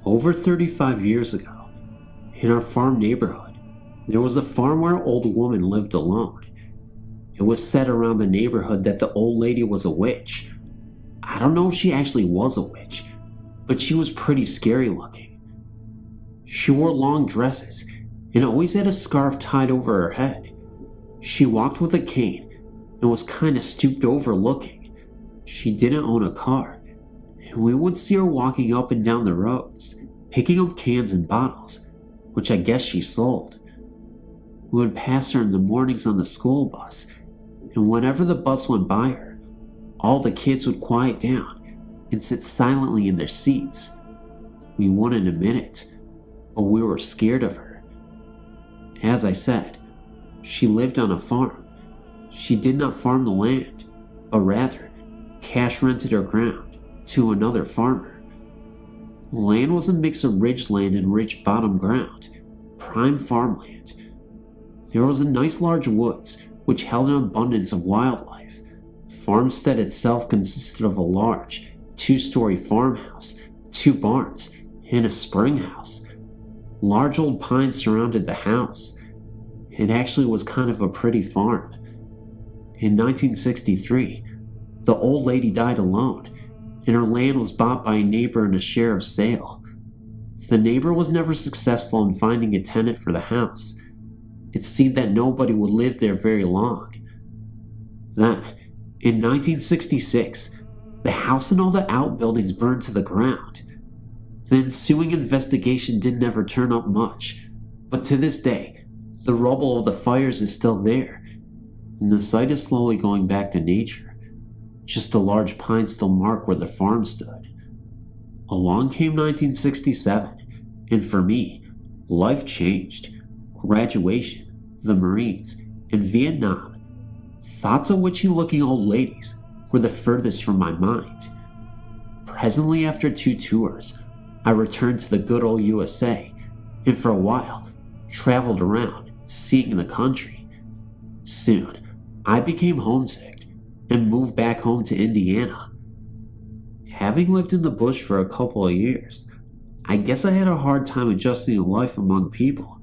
Over 35 years ago, in our farm neighborhood, there was a farm where an old woman lived alone. It was said around the neighborhood that the old lady was a witch. I don't know if she actually was a witch, but she was pretty scary looking. She wore long dresses and always had a scarf tied over her head. She walked with a cane and was kinda stooped over looking. She didn't own a car, and we would see her walking up and down the roads, picking up cans and bottles, which I guess she sold. We would pass her in the mornings on the school bus, and whenever the bus went by her, all the kids would quiet down and sit silently in their seats. We wouldn't admit it, but we were scared of her. As I said, she lived on a farm. She did not farm the land, but rather cash rented her ground to another farmer. The land was a mix of ridgeland and rich bottom ground, prime farmland. There was a nice large woods which held an abundance of wildlife. The farmstead itself consisted of a large, 2-story farmhouse, 2 barns, and a spring house. Large old pines surrounded the house. It actually was kind of a pretty farm. In 1963, the old lady died alone, and her land was bought by a neighbor in a sheriff's sale. The neighbor was never successful in finding a tenant for the house. It seemed that nobody would live there very long. Then, in 1966, the house and all the outbuildings burned to the ground. The ensuing investigation didn't ever turn up much, but to this day, the rubble of the fires is still there, and the site is slowly going back to nature. Just the large pines still mark where the farm stood. Along came 1967, and for me, life changed. Graduation, the Marines, and Vietnam. Thoughts of witchy-looking old ladies were the furthest from my mind. Presently, after 2 tours, I returned to the good old USA, and for a while, traveled around, seeing the country. Soon, I became homesick and moved back home to Indiana. Having lived in the bush for a couple of years, I guess I had a hard time adjusting to life among people,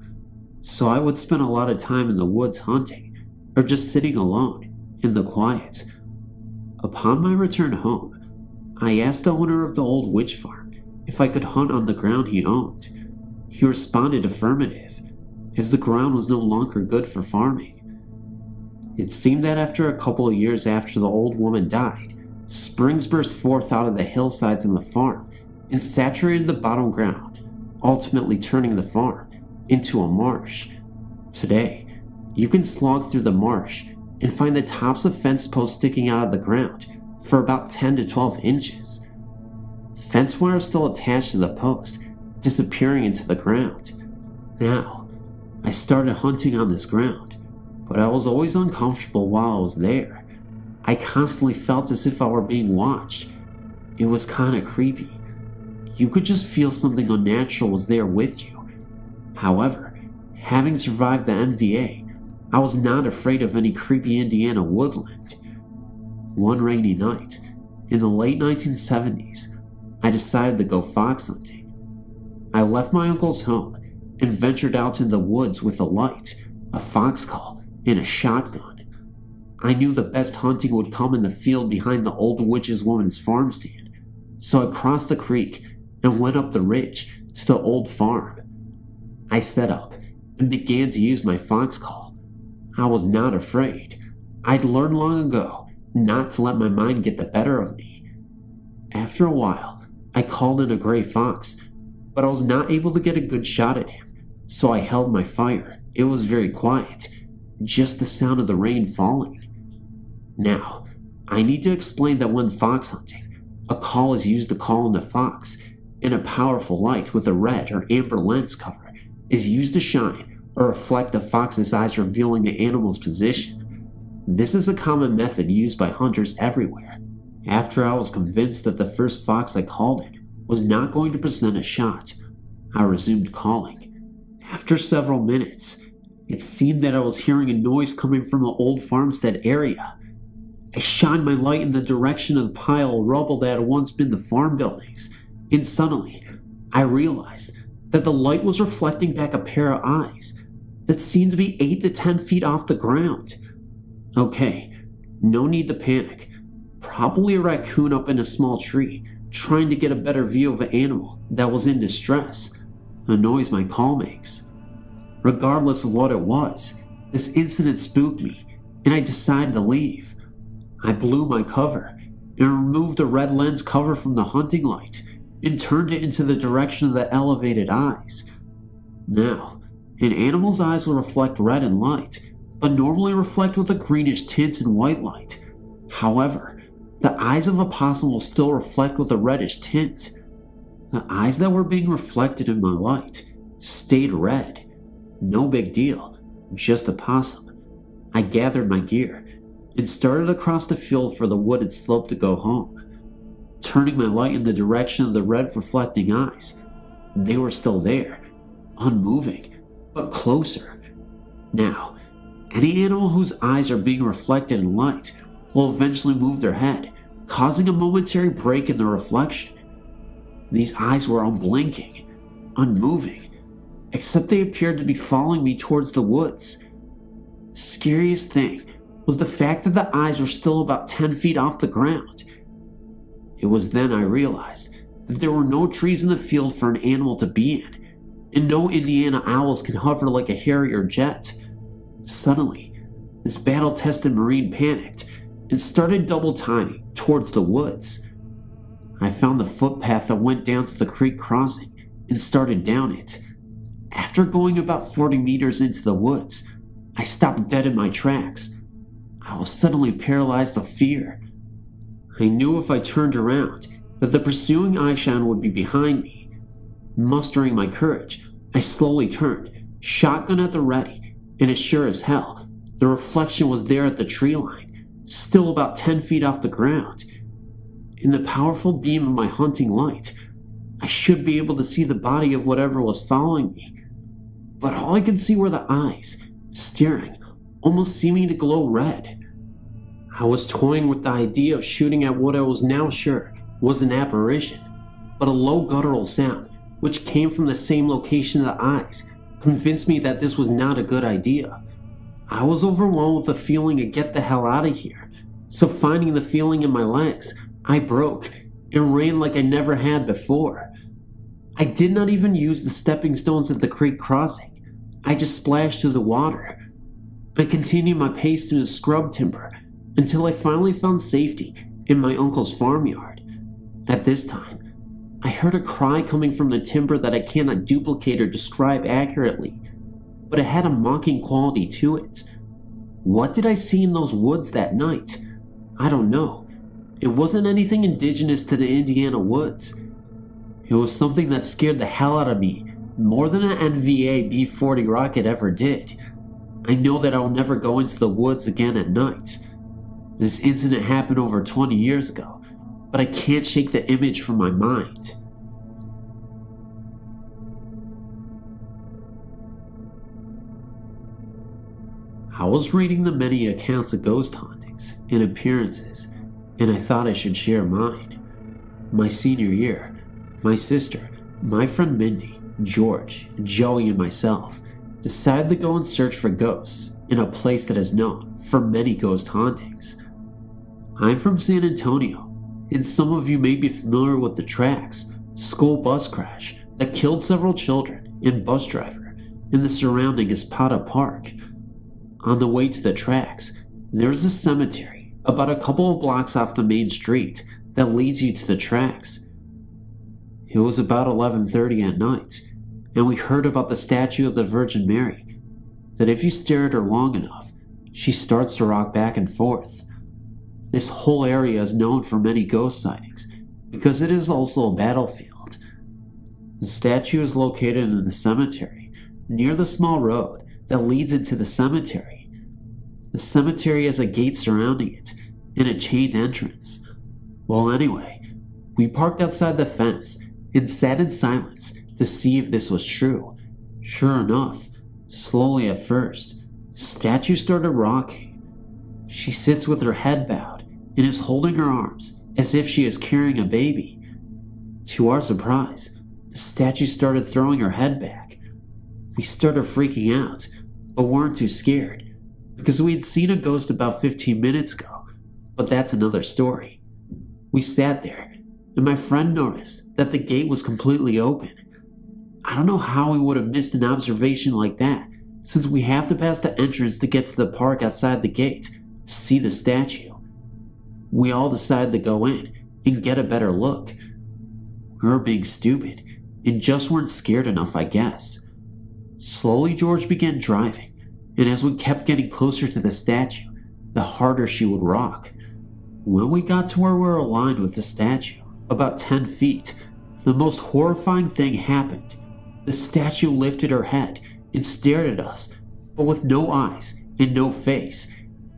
so I would spend a lot of time in the woods hunting, or just sitting alone, in the quiet. Upon my return home, I asked the owner of the old witch farm if I could hunt on the ground he owned. He responded affirmative, as the ground was no longer good for farming. It seemed that after a couple of years after the old woman died, springs burst forth out of the hillsides in the farm and saturated the bottom ground, ultimately turning the farm into a marsh. Today, you can slog through the marsh and find the tops of fence posts sticking out of the ground for about 10 to 12 inches. Fence wire is still attached to the post, disappearing into the ground. Now, I started hunting on this ground, but I was always uncomfortable while I was there. I constantly felt as if I were being watched. It was kinda creepy. You could just feel something unnatural was there with you. However, having survived the NVA, I was not afraid of any creepy Indiana woodland. One rainy night, in the late 1970s, I decided to go fox hunting. I left my uncle's home and ventured out in the woods with a light, a fox call, and a shotgun. I knew the best hunting would come in the field behind the old witch's woman's farm stand, so I crossed the creek and went up the ridge to the old farm. I set up and began to use my fox call. I was not afraid. I'd learned long ago not to let my mind get the better of me. After a while, I called in a gray fox, but I was not able to get a good shot at him, so I held my fire. It was very quiet, just the sound of the rain falling. Now, I need to explain that when fox hunting, a call is used to call in a fox, and a powerful light with a red or amber lens cover is used to shine or reflect the fox's eyes, revealing the animal's position. This is a common method used by hunters everywhere. After I was convinced that the first fox I called in was not going to present a shot, I resumed calling. After several minutes, it seemed that I was hearing a noise coming from the old farmstead area. I shined my light in the direction of the pile of rubble that had once been the farm buildings, and suddenly I realized that the light was reflecting back a pair of eyes that seemed to be 8 to 10 feet off the ground. Okay, no need to panic. Probably a raccoon up in a small tree, trying to get a better view of an animal that was in distress, a noise my call makes. Regardless of what it was, this incident spooked me, and I decided to leave. I blew my cover and removed the red lens cover from the hunting light and turned it into the direction of the elevated eyes. Now, an animal's eyes will reflect red in light, but normally reflect with a greenish tint in white light. However, the eyes of a possum will still reflect with a reddish tint. The eyes that were being reflected in my light stayed red. No big deal, just a possum. I gathered my gear and started across the field for the wooded slope to go home. Turning my light in the direction of the red reflecting eyes, they were still there, unmoving, but closer. Now, any animal whose eyes are being reflected in light will eventually move their head, causing a momentary break in the reflection. These eyes were unblinking, unmoving, except they appeared to be following me towards the woods. The scariest thing was the fact that the eyes were still about 10 feet off the ground. It was then I realized that there were no trees in the field for an animal to be in, and no Indiana owls can hover like a Harrier jet. Suddenly, this battle-tested Marine panicked and started double timing towards the woods. I found the footpath that went down to the creek crossing and started down it. After going about 40 meters into the woods, I stopped dead in my tracks. I was suddenly paralyzed with fear. I knew if I turned around that the pursuing eyeshine would be behind me. Mustering my courage, I slowly turned, shotgun at the ready, and as sure as hell, the reflection was there at the tree line, still about 10 feet off the ground. In the powerful beam of my hunting light, I should be able to see the body of whatever was following me, but all I could see were the eyes, staring, almost seeming to glow red. I was toying with the idea of shooting at what I was now sure was an apparition, but a low guttural sound, which came from the same location of the eyes, convinced me that this was not a good idea. I was overwhelmed with the feeling to get the hell out of here, so finding the feeling in my legs, I broke and ran like I never had before. I did not even use the stepping stones at the creek crossing. I just splashed through the water. I continued my pace through the scrub timber until I finally found safety in my uncle's farmyard. At this time, I heard a cry coming from the timber that I cannot duplicate or describe accurately, but it had a mocking quality to it. What did I see in those woods that night? I don't know. It wasn't anything indigenous to the Indiana woods. It was something that scared the hell out of me more than an NVA B-40 rocket ever did. I know that I will never go into the woods again at night. This incident happened over 20 years ago, but I can't shake the image from my mind. I was reading the many accounts of ghost hauntings and appearances, and I thought I should share mine. My senior year, my sister, my friend Mindy, George, Joey, and myself decided to go and search for ghosts in a place that is known for many ghost hauntings. I'm from San Antonio, and some of you may be familiar with the tracks school bus crash that killed several children and bus driver in the surrounding Espada Park. On the way to the tracks, there is a cemetery about a couple of blocks off the main street that leads you to the tracks. It was about 11:30 at night, and we heard about the statue of the Virgin Mary, that if you stare at her long enough, she starts to rock back and forth. This whole area is known for many ghost sightings because it is also a battlefield. The statue is located in the cemetery, near the small road that leads into the cemetery. The cemetery has a gate surrounding it and a chained entrance. Well, anyway, we parked outside the fence and sat in silence to see if this was true. Sure enough, slowly at first, the statue started rocking. She sits with her head bowed and is holding her arms as if she is carrying a baby. To our surprise, the statue started throwing her head back. We started freaking out, but weren't too scared, because we had seen a ghost about 15 minutes ago, but that's another story. We sat there, and my friend noticed that the gate was completely open. I don't know how we would have missed an observation like that, since we have to pass the entrance to get to the park outside the gate to see the statue. We all decided to go in and get a better look. We were being stupid and just weren't scared enough, I guess. Slowly, George began driving, and as we kept getting closer to the statue, the harder she would rock. When we got to where we were aligned with the statue, about 10 feet, the most horrifying thing happened. The statue lifted her head and stared at us, but with no eyes and no face.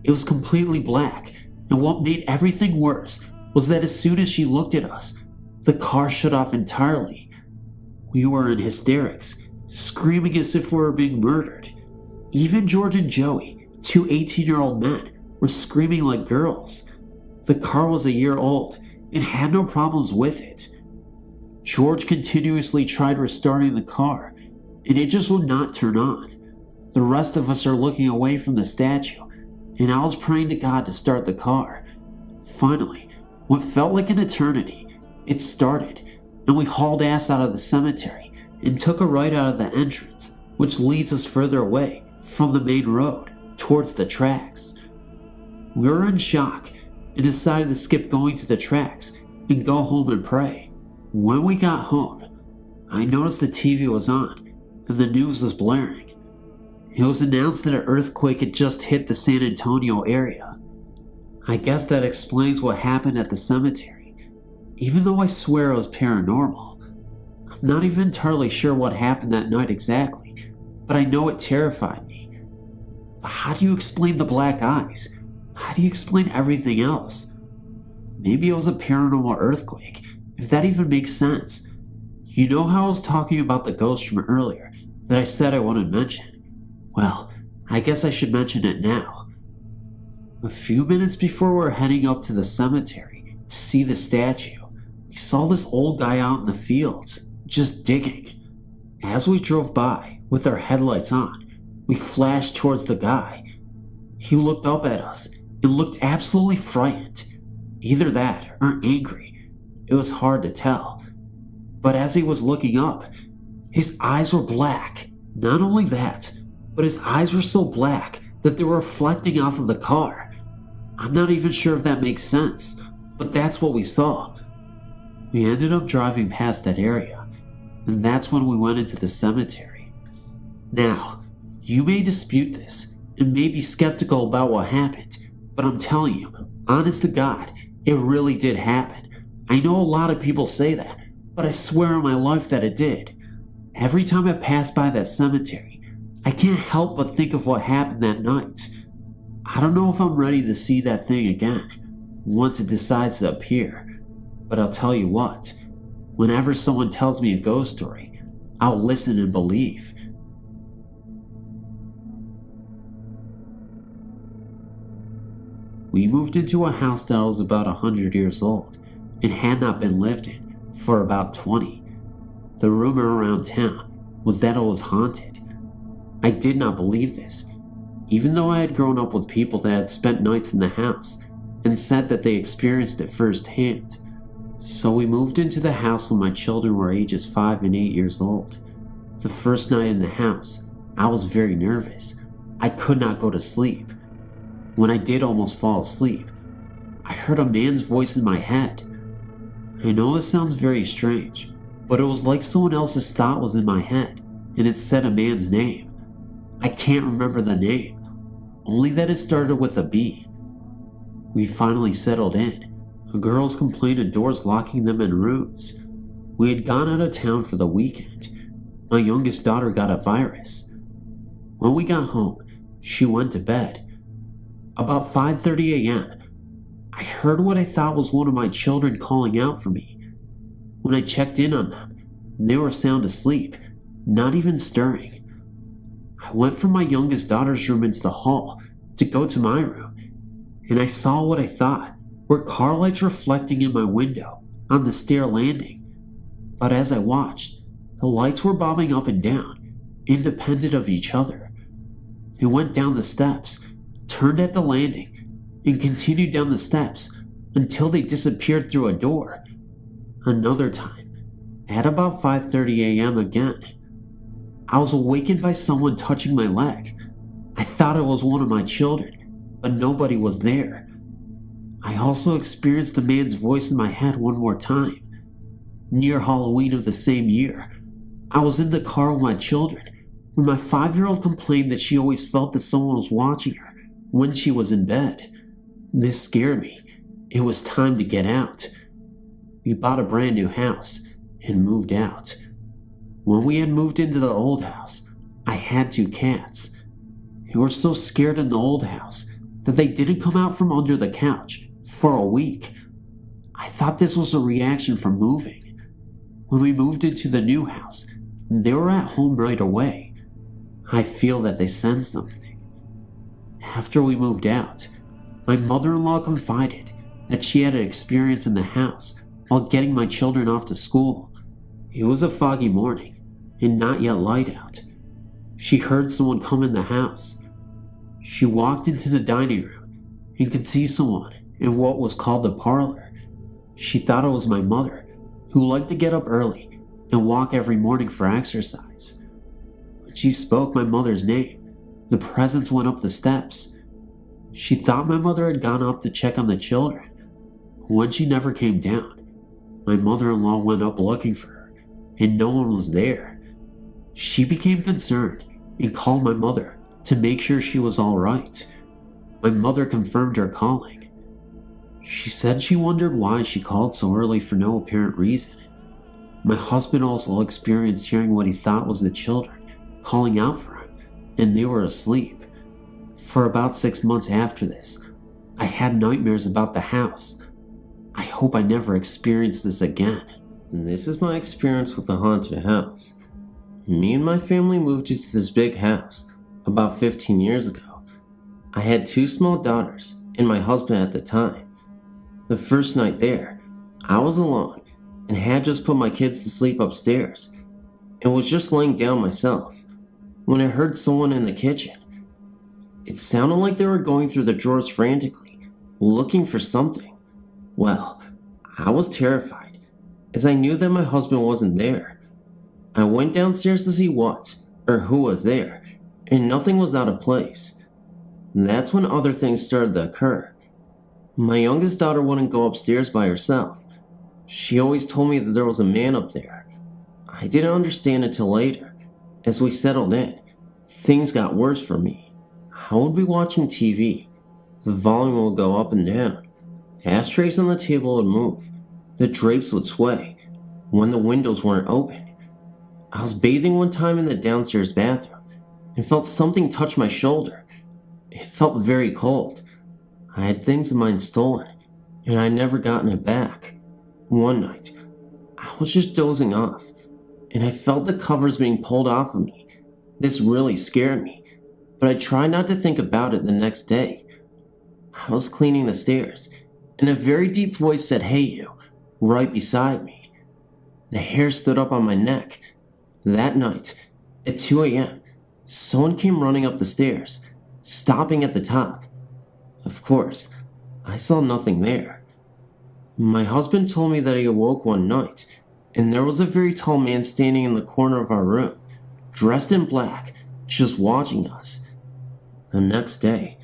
It was completely black, and what made everything worse was that as soon as she looked at us, the car shut off entirely. We were in hysterics, screaming as if we were being murdered. Even George and Joey, two 18-year-old men, were screaming like girls. The car was a year old and had no problems with it. George continuously tried restarting the car, and it just would not turn on. The rest of us are looking away from the statue, and I was praying to God to start the car. Finally, what felt like an eternity, it started, and we hauled ass out of the cemetery and took a right out of the entrance, which leads us further away from the main road towards the tracks. We were in shock and decided to skip going to the tracks and go home and pray. When we got home, I noticed the TV was on and the news was blaring. It was announced that an earthquake had just hit the San Antonio area. I guess that explains what happened at the cemetery, even though I swear it was paranormal. I'm not even entirely sure what happened that night exactly, but I know it terrified me. But how do you explain the black eyes? How do you explain everything else? Maybe it was a paranormal earthquake, if that even makes sense. You know how I was talking about the ghost from earlier that I said I wouldn't mention? Well, I guess I should mention it now. A few minutes before we were heading up to the cemetery to see the statue, we saw this old guy out in the fields, just digging. As we drove by with our headlights on, we flashed towards the guy. He looked up at us and looked absolutely frightened. Either that or angry. It was hard to tell. But as he was looking up, his eyes were black. Not only that, but his eyes were so black that they were reflecting off of the car. I'm not even sure if that makes sense, but that's what we saw. We ended up driving past that area, and that's when we went into the cemetery. Now, you may dispute this and may be skeptical about what happened, but I'm telling you, honest to God, it really did happen. I know a lot of people say that, but I swear on my life that it did. Every time I pass by that cemetery, I can't help but think of what happened that night. I don't know if I'm ready to see that thing again, once it decides to appear. But I'll tell you what, whenever someone tells me a ghost story, I'll listen and believe. We moved into a house that was about 100 years old and had not been lived in for about 20. The rumor around town was that it was haunted. I did not believe this, even though I had grown up with people that had spent nights in the house and said that they experienced it firsthand. So we moved into the house when my children were ages 5 and 8 years old. The first night in the house, I was very nervous. I could not go to sleep. When I did almost fall asleep, I heard a man's voice in my head. I know this sounds very strange, but it was like someone else's thought was in my head, and it said a man's name. I can't remember the name, only that it started with a B. We finally settled in. The girls complained of doors locking them in rooms. We had gone out of town for the weekend. My youngest daughter got a virus. When we got home, she went to bed. About 5:30 a.m., I heard what I thought was one of my children calling out for me. When I checked in on them, they were sound asleep, not even stirring. I went from my youngest daughter's room into the hall to go to my room, and I saw what I thought were car lights reflecting in my window on the stair landing. But as I watched, the lights were bobbing up and down, independent of each other. They went down the steps, turned at the landing, and continued down the steps until they disappeared through a door. Another time, at about 5:30 a.m. again, I was awakened by someone touching my leg. I thought it was one of my children, but nobody was there. I also experienced a man's voice in my head one more time. Near Halloween of the same year, I was in the car with my children when my 5-year-old complained that she always felt that someone was watching her when she was in bed. This scared me. It was time to get out. We bought a brand new house and moved out. When we had moved into the old house, I had 2 cats. They were so scared in the old house that they didn't come out from under the couch for a week. I thought this was a reaction from moving. When we moved into the new house, they were at home right away. I feel that they sensed something. After we moved out, my mother-in-law confided that she had an experience in the house while getting my children off to school. It was a foggy morning and not yet light out. She heard someone come in the house. She walked into the dining room and could see someone in what was called the parlor. She thought it was my mother, who liked to get up early and walk every morning for exercise. When she spoke my mother's name, the presence went up the steps. She thought my mother had gone up to check on the children. When she never came down, my mother-in-law went up looking for her, and no one was there. She became concerned and called my mother to make sure she was all right. My mother confirmed her calling. She said she wondered why she called so early for no apparent reason. My husband also experienced hearing what he thought was the children calling out for him, and they were asleep. For about 6 months after this, I had nightmares about the house. I hope I never experience this again. And this is my experience with the haunted house. Me and my family moved into this big house about 15 years ago. I had 2 small daughters and my husband at the time. The first night there, I was alone and had just put my kids to sleep upstairs and was just laying down myself when I heard someone in the kitchen. It sounded like they were going through the drawers frantically, looking for something. Well, I was terrified, as I knew that my husband wasn't there. I went downstairs to see what or who was there, and nothing was out of place. That's when other things started to occur. My youngest daughter wouldn't go upstairs by herself. She always told me that there was a man up there. I didn't understand until later. As we settled in, things got worse for me. I would be watching TV. The volume would go up and down. Ashtrays on the table would move. The drapes would sway when the windows weren't open. I was bathing one time in the downstairs bathroom and felt something touch my shoulder. It felt very cold. I had things of mine stolen, and I'd never gotten it back. One night, I was just dozing off, and I felt the covers being pulled off of me. This really scared me, but I tried not to think about it the next day. I was cleaning the stairs, and a very deep voice said, "Hey you," right beside me. The hair stood up on my neck. That night, at 2 a.m., someone came running up the stairs, stopping at the top. Of course, I saw nothing there. My husband told me that he awoke one night, and there was a very tall man standing in the corner of our room, dressed in black, just watching us. The next day,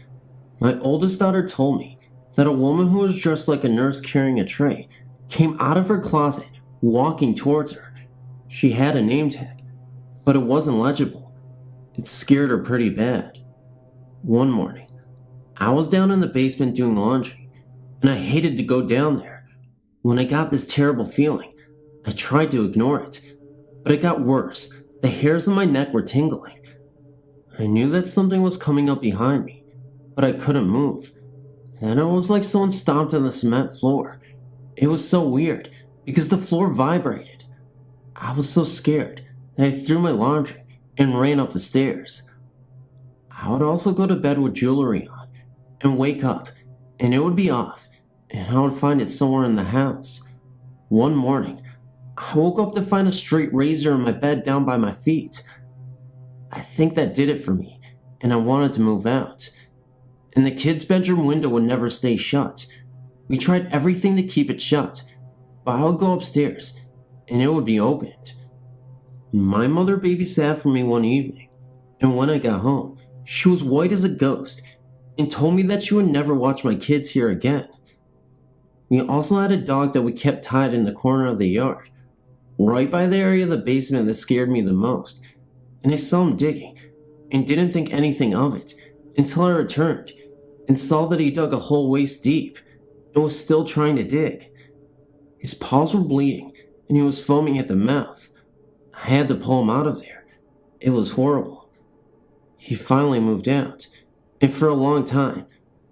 my oldest daughter told me that a woman who was dressed like a nurse carrying a tray came out of her closet, walking towards her. She had a name tag, but it wasn't legible. It scared her pretty bad. One morning, I was down in the basement doing laundry, and I hated to go down there. When I got this terrible feeling, I tried to ignore it, but it got worse. The hairs on my neck were tingling. I knew that something was coming up behind me, but I couldn't move. Then it was like someone stomped on the cement floor. It was so weird, because the floor vibrated. I was so scared that I threw my laundry and ran up the stairs. I would also go to bed with jewelry on and wake up, and it would be off, and I would find it somewhere in the house. One morning, I woke up to find a straight razor in my bed down by my feet. I think that did it for me, and I wanted to move out. And the kids' bedroom window would never stay shut. We tried everything to keep it shut, but I would go upstairs, and it would be opened. My mother babysat for me one evening, and when I got home, she was white as a ghost and told me that she would never watch my kids here again. We also had a dog that we kept tied in the corner of the yard, right by the area of the basement that scared me the most, and I saw him digging and didn't think anything of it until I returned and saw that he dug a hole waist deep and was still trying to dig. His paws were bleeding and he was foaming at the mouth. I had to pull him out of there. It was horrible. He finally moved out, and for a long time,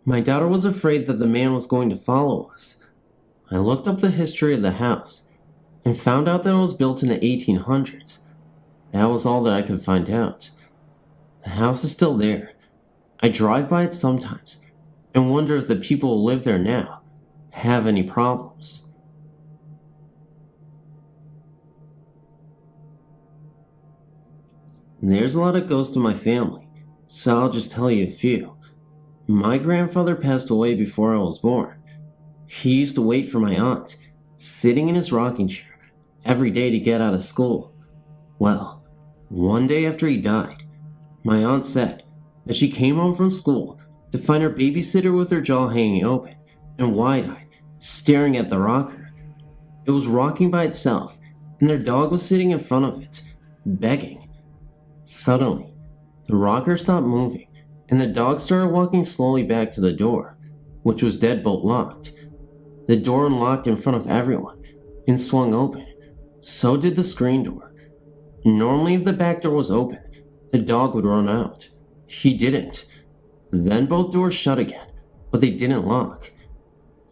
my daughter was afraid that the man was going to follow us. I looked up the history of the house and found out that it was built in the 1800s. That was all that I could find out. The house is still there. I drive by it sometimes and wonder if the people who live there now have any problems. There's a lot of ghosts in my family, so I'll just tell you a few. My grandfather passed away before I was born. He used to wait for my aunt, sitting in his rocking chair, every day to get out of school. Well, one day after he died, my aunt said that she came home from school to find her babysitter with her jaw hanging open and wide-eyed, staring at the rocker. It was rocking by itself, and their dog was sitting in front of it, begging. Suddenly, the rocker stopped moving, and the dog started walking slowly back to the door, which was deadbolt locked. The door unlocked in front of everyone and swung open. So did the screen door. Normally, if the back door was open, the dog would run out. He didn't. Then both doors shut again, but they didn't lock.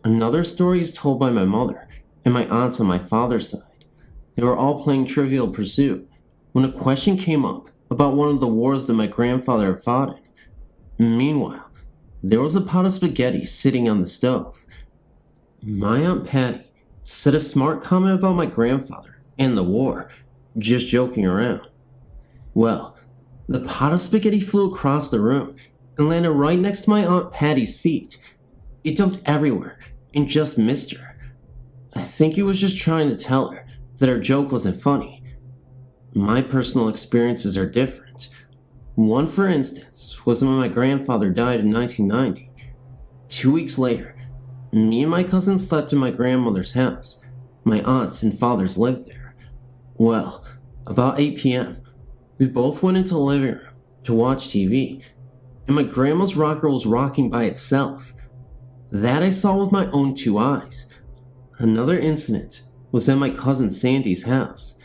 Another story is told by my mother and my aunts on my father's side. They were all playing Trivial Pursuit when a question came up about one of the wars that my grandfather had fought in. Meanwhile, there was a pot of spaghetti sitting on the stove. My Aunt Patty said a smart comment about my grandfather and the war, just joking around. Well, the pot of spaghetti flew across the room and landed right next to my Aunt Patty's feet. It dumped everywhere and just missed her. I think he was just trying to tell her that her joke wasn't funny. My personal experiences are different. One, for instance, was when my grandfather died in 1990. 2 weeks later, me and my cousin slept in my grandmother's house. My aunts and fathers lived there. Well, about 8 p.m., we both went into the living room to watch TV, and my grandma's rocker was rocking by itself. That I saw with my own 2 eyes. Another incident was at my cousin Sandy's house.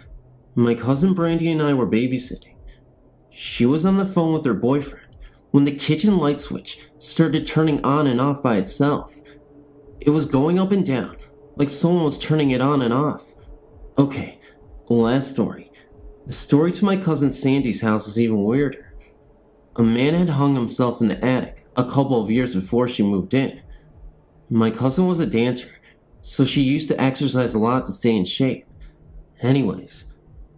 My cousin Brandy and I were babysitting. She was on the phone with her boyfriend when the kitchen light switch started turning on and off by itself. It was going up and down, like someone was turning it on and off. Okay, last story. The story to my cousin Sandy's house is even weirder. A man had hung himself in the attic a couple of years before she moved in. My cousin was a dancer, so she used to exercise a lot to stay in shape. Anyways,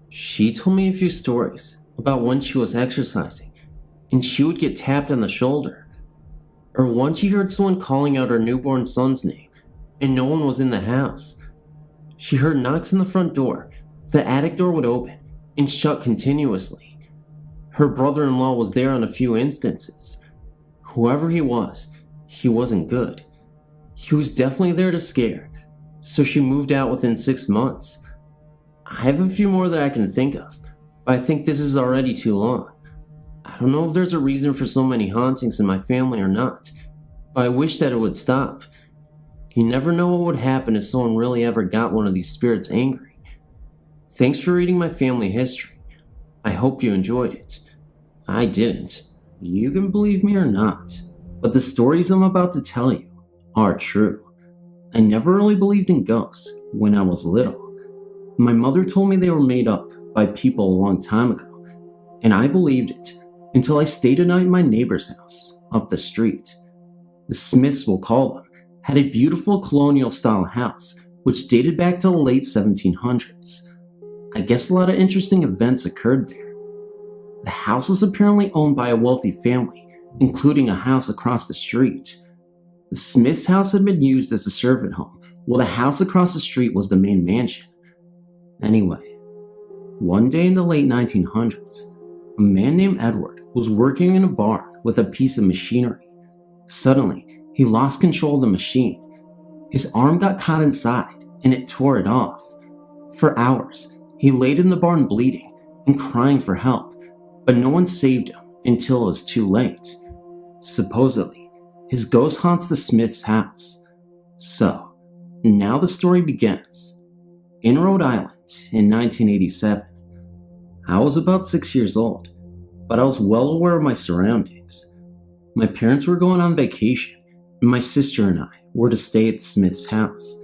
she told me a few stories about when she was exercising, and she would get tapped on the shoulder. Or once she heard someone calling out her newborn son's name, and no one was in the house. She heard knocks on the front door. The attic door would open and shut continuously. Her brother-in-law was there on a few instances. Whoever he wasn't good. He was definitely there to scare, so she moved out within 6 months. I have a few more that I can think of, but I think this is already too long. I don't know if there's a reason for so many hauntings in my family or not, but I wish that it would stop. You never know what would happen if someone really ever got one of these spirits angry. Thanks for reading my family history. I hope you enjoyed it. I didn't. You can believe me or not, but the stories I'm about to tell you are true. I never really believed in ghosts when I was little. My mother told me they were made up by people a long time ago, and I believed it until I stayed a night in my neighbor's house up the street. The Smiths, we'll call them, had a beautiful colonial-style house which dated back to the late 1700s. I guess a lot of interesting events occurred there. The house was apparently owned by a wealthy family, including a house across the street. The Smith's house had been used as a servant home, while the house across the street was the main mansion. Anyway, one day in the late 1900s, a man named Edward was working in a barn with a piece of machinery. Suddenly, he lost control of the machine. His arm got caught inside, and it tore it off. For hours, he laid in the barn bleeding and crying for help, but no one saved him until it was too late. Supposedly, his ghost haunts the Smith's house. So, now the story begins. In Rhode Island, in 1987, I was about 6 years old, but I was well aware of my surroundings. My parents were going on vacation, and my sister and I were to stay at Smith's house.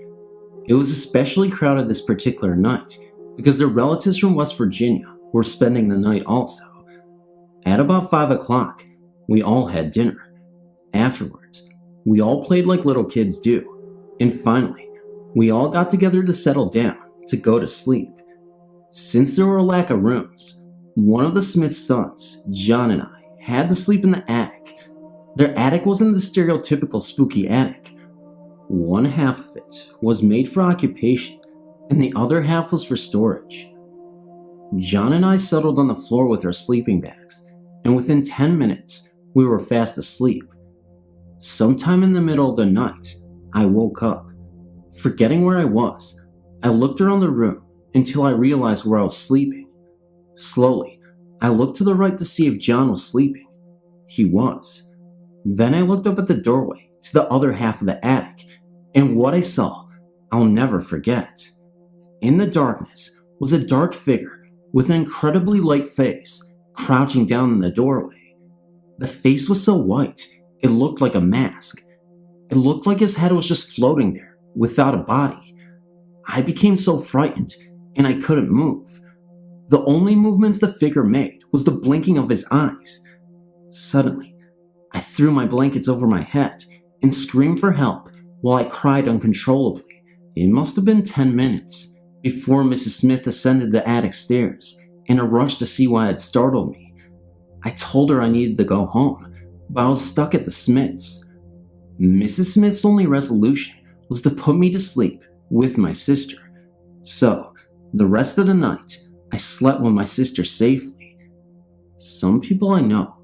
It was especially crowded this particular night because their relatives from West Virginia were spending the night also. At about 5 o'clock, we all had dinner. Afterwards, we all played like little kids do, and finally, we all got together to settle down to go to sleep. Since there were a lack of rooms, one of the Smith's sons, John, and I had to sleep in the attic. Their attic wasn't the stereotypical spooky attic. One half of it was made for occupation, and the other half was for storage. John and I settled on the floor with our sleeping bags, and within 10 minutes, we were fast asleep. Sometime in the middle of the night, I woke up. Forgetting where I was, I looked around the room until I realized where I was sleeping. Slowly, I looked to the right to see if John was sleeping. He was. Then I looked up at the doorway to the other half of the attic, and what I saw, I'll never forget. In the darkness was a dark figure with an incredibly light face, crouching down in the doorway. The face was so white, it looked like a mask. It looked like his head was just floating there, without a body. I became so frightened, and I couldn't move. The only movements the figure made was the blinking of his eyes. Suddenly, I threw my blankets over my head and screamed for help while I cried uncontrollably. It must have been 10 minutes before Mrs. Smith ascended the attic stairs in a rush to see what had startled me. I told her I needed to go home, but I was stuck at the Smiths. Mrs. Smith's only resolution was to put me to sleep with my sister. So, the rest of the night, I slept with my sister safely. Some people I know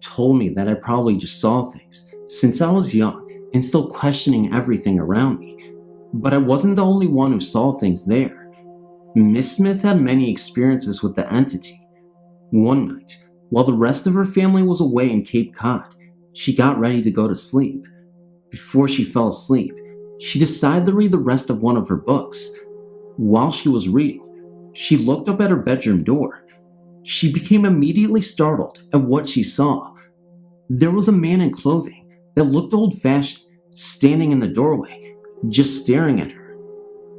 told me that I probably just saw things since I was young and still questioning everything around me, but I wasn't the only one who saw things there. Miss Smith had many experiences with the entity. One night, while the rest of her family was away in Cape Cod, she got ready to go to sleep. Before she fell asleep, she decided to read the rest of one of her books. While she was reading, she looked up at her bedroom door. She became immediately startled at what she saw. There was a man in clothing that looked old-fashioned, standing in the doorway, just staring at her.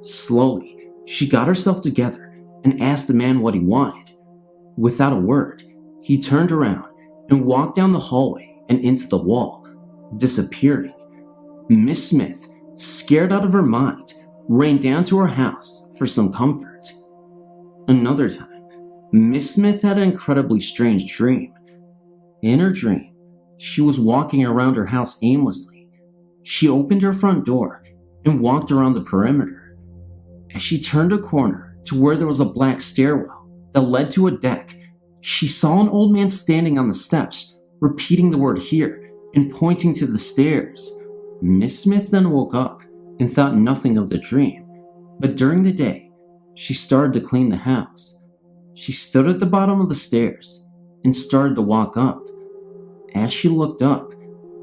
Slowly, she got herself together and asked the man what he wanted. Without a word, he turned around and walked down the hallway and into the wall, disappearing. Miss Smith, scared out of her mind, ran down to her house for some comfort. Another time, Miss Smith had an incredibly strange dream. In her dream, she was walking around her house aimlessly. She opened her front door and walked around the perimeter. As she turned a corner to where there was a black stairwell that led to a deck, she saw an old man standing on the steps, repeating the word "here" and pointing to the stairs. Miss Smith then woke up and thought nothing of the dream, but during the day, she started to clean the house. She stood at the bottom of the stairs and started to walk up. As she looked up,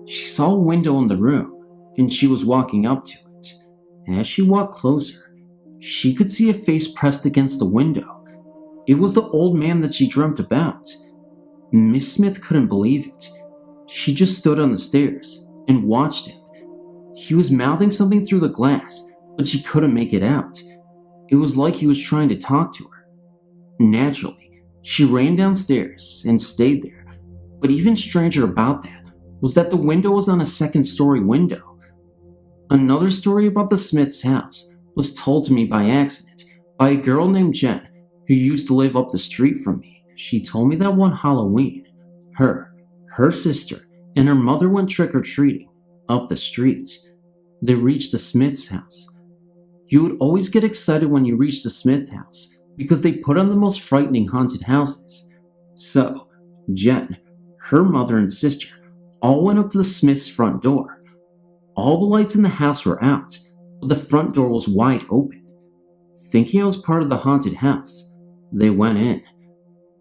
she saw a window in the room, and she was walking up to it. As she walked closer, she could see a face pressed against the window. It was the old man that she dreamt about. Miss Smith couldn't believe it. She just stood on the stairs and watched him. He was mouthing something through the glass, but she couldn't make it out. It was like he was trying to talk to her. Naturally, she ran downstairs and stayed there. But even stranger about that was that the window was on a second-story window. Another story about the Smith's house was told to me by accident by a girl named Jen who used to live up the street from me. She told me that one Halloween, her sister, and her mother went trick-or-treating up the street. They reached the Smith's house. You would always get excited when you reached the Smith house because they put on the most frightening haunted houses. So, Jen, her mother, and sister all went up to the Smith's front door. All the lights in the house were out, but the front door was wide open. Thinking it was part of the haunted house, they went in.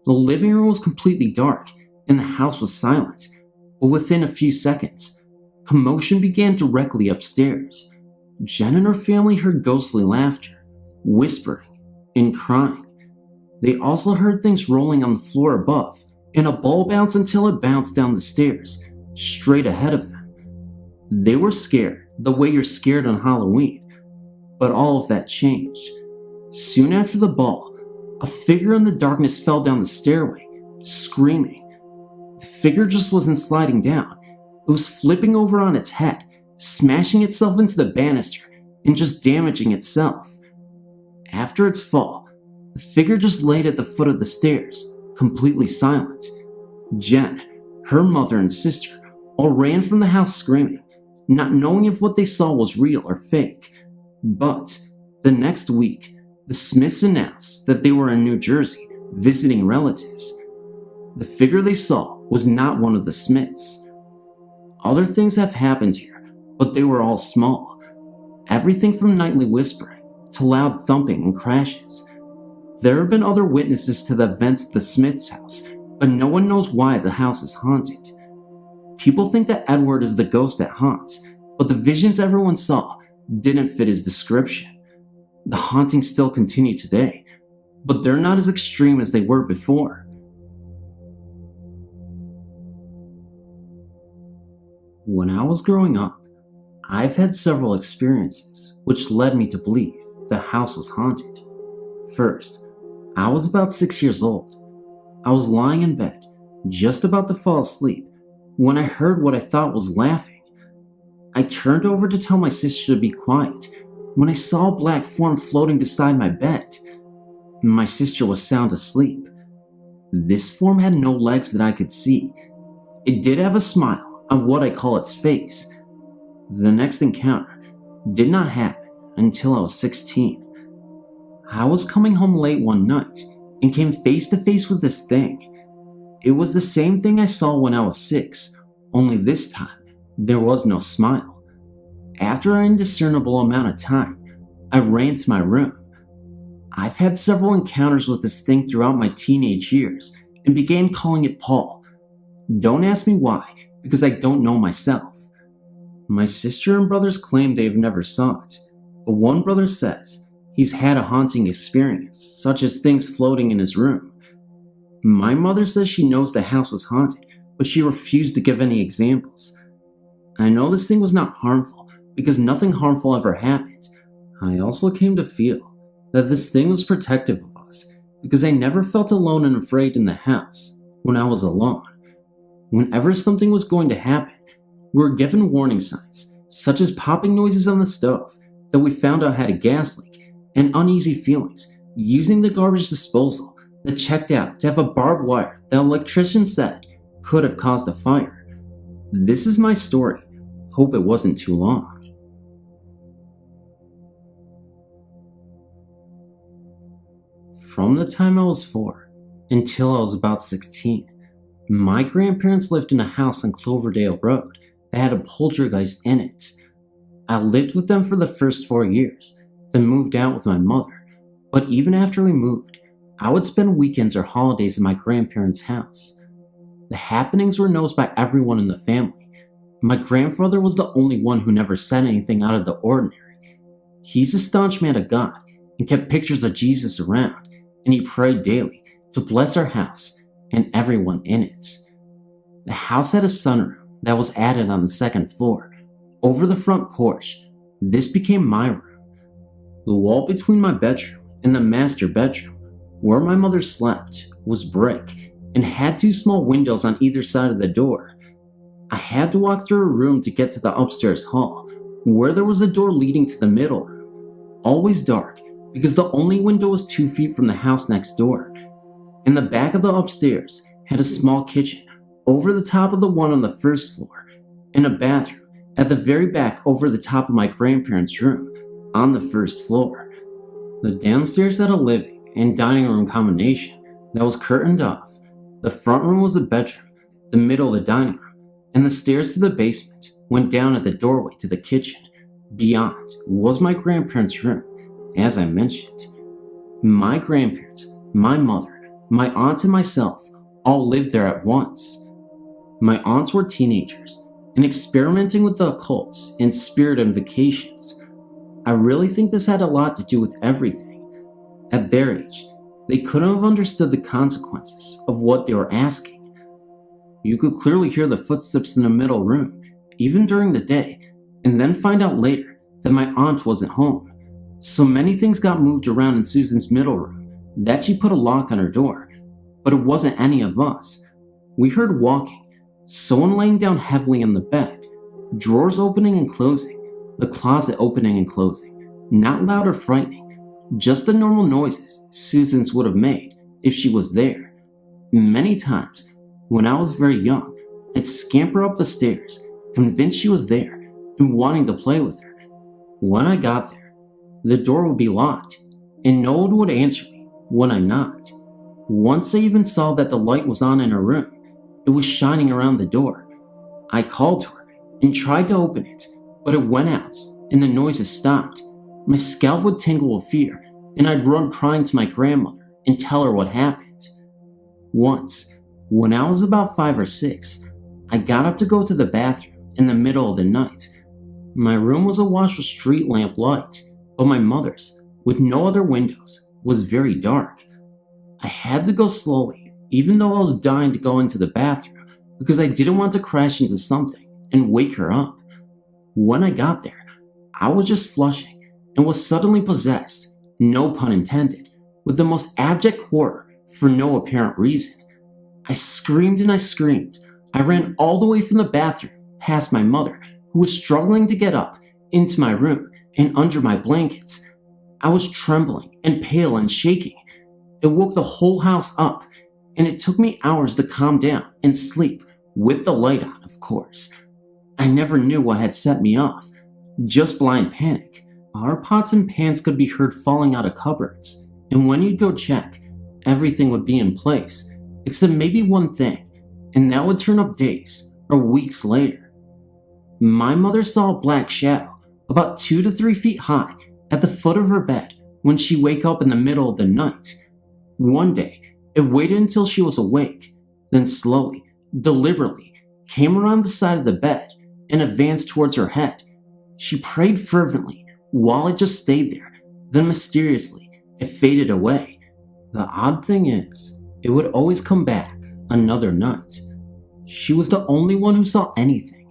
The living room was completely dark and the house was silent, but within a few seconds, commotion began directly upstairs. Jen and her family heard ghostly laughter, whispering, and crying. They also heard things rolling on the floor above, and a ball bounce until it bounced down the stairs, straight ahead of them. They were scared, the way you're scared on Halloween, but all of that changed. Soon after the ball, a figure in the darkness fell down the stairway, screaming. The figure just wasn't sliding down, it was flipping over on its head, smashing itself into the banister, and just damaging itself. After its fall, the figure just laid at the foot of the stairs, completely silent. Jen, her mother, and sister all ran from the house screaming, not knowing if what they saw was real or fake. But the next week, the Smiths announced that they were in New Jersey visiting relatives. The figure they saw was not one of the Smiths. Other things have happened here, but they were all small. Everything from nightly whispering to loud thumping and crashes. There have been other witnesses to the events at the Smith's house, but no one knows why the house is haunted. People think that Edward is the ghost that haunts, but the visions everyone saw didn't fit his description. The hauntings still continue today, but they're not as extreme as they were before. When I was growing up, I've had several experiences which led me to believe the house was haunted. First, I was about 6 years old. I was lying in bed, just about to fall asleep, when I heard what I thought was laughing. I turned over to tell my sister to be quiet when I saw a black form floating beside my bed. My sister was sound asleep. This form had no legs that I could see. It did have a smile on what I call its face. The next encounter did not happen until I was 16. I was coming home late one night and came face to face with this thing. It was the same thing I saw when I was 6, only this time there was no smile. After an indiscernible amount of time, I ran to my room. I've had several encounters with this thing throughout my teenage years and began calling it Paul. Don't ask me why, because I don't know myself. My sister and brothers claim they've never saw it, but one brother says he's had a haunting experience, such as things floating in his room. My mother says she knows the house is haunted, but she refused to give any examples. I know this thing was not harmful because nothing harmful ever happened. I also came to feel that this thing was protective of us because I never felt alone and afraid in the house when I was alone. Whenever something was going to happen, we were given warning signs, such as popping noises on the stove that we found out had a gas leak, and uneasy feelings using the garbage disposal that checked out to have a barbed wire that an electrician said could have caused a fire. This is my story. Hope it wasn't too long. From the time I was 4 until I was about 16, my grandparents lived in a house on Cloverdale Road that had a poltergeist in it. I lived with them for the first 4 years, then moved out with my mother, but even after we moved, I would spend weekends or holidays in my grandparents' house. The happenings were noticed by everyone in the family. My grandfather was the only one who never said anything out of the ordinary. He's a staunch man of God and kept pictures of Jesus around, and he prayed daily to bless our house and everyone in it. The house had a sunroom that was added on the second floor, over the front porch. This became my room. The wall between my bedroom and the master bedroom, where my mother slept, was brick and had 2 small windows on either side of the door. I had to walk through a room to get to the upstairs hall, where there was a door leading to the middle room, always dark because the only window was 2 feet from the house next door. In the back of the upstairs had a small kitchen over the top of the one on the first floor, and a bathroom at the very back over the top of my grandparents' room on the first floor. The downstairs had a living and dining room combination that was curtained off. The front room was a bedroom, the middle the dining room, and the stairs to the basement went down at the doorway to the kitchen. Beyond was my grandparents' room, as I mentioned. My grandparents, my mother, my aunts, and myself all lived there at once. My aunts were teenagers and experimenting with the occult and spirit invocations. I really think this had a lot to do with everything. At their age, they couldn't have understood the consequences of what they were asking. You could clearly hear the footsteps in the middle room, even during the day, and then find out later that my aunt wasn't home. So many things got moved around in Susan's middle room that she put a lock on her door, but it wasn't any of us. We heard walking, someone laying down heavily on the bed, drawers opening and closing, the closet opening and closing, not loud or frightening, just the normal noises Susan's would have made if she was there. Many times, when I was very young, I'd scamper up the stairs, convinced she was there and wanting to play with her. When I got there, the door would be locked and no one would answer me when I knocked. Once I even saw that the light was on in her room. It was shining around the door. I called to her and tried to open it, but it went out and the noises stopped. My scalp would tingle with fear and I'd run crying to my grandmother and tell her what happened. Once, when I was about 5 or 6, I got up to go to the bathroom in the middle of the night. My room was awash with street lamp light, but my mother's, with no other windows, was very dark. I had to go slowly, even though I was dying to go into the bathroom, because I didn't want to crash into something and wake her up. When I got there, I was just flushing and was suddenly possessed, no pun intended, with the most abject horror for no apparent reason. I screamed and I screamed. I ran all the way from the bathroom past my mother, who was struggling to get up, into my room and under my blankets. I was trembling and pale and shaking. It woke the whole house up, and it took me hours to calm down and sleep, with the light on, of course. I never knew what had set me off, just blind panic. Our pots and pans could be heard falling out of cupboards, and when you'd go check, everything would be in place, except maybe one thing, and that would turn up days or weeks later. My mother saw a black shadow about 2 to 3 feet high at the foot of her bed when she wake up in the middle of the night. One day, it waited until she was awake, then slowly, deliberately, came around the side of the bed and advanced towards her head. She prayed fervently while it just stayed there, then mysteriously, it faded away. The odd thing is, it would always come back another night. She was the only one who saw anything.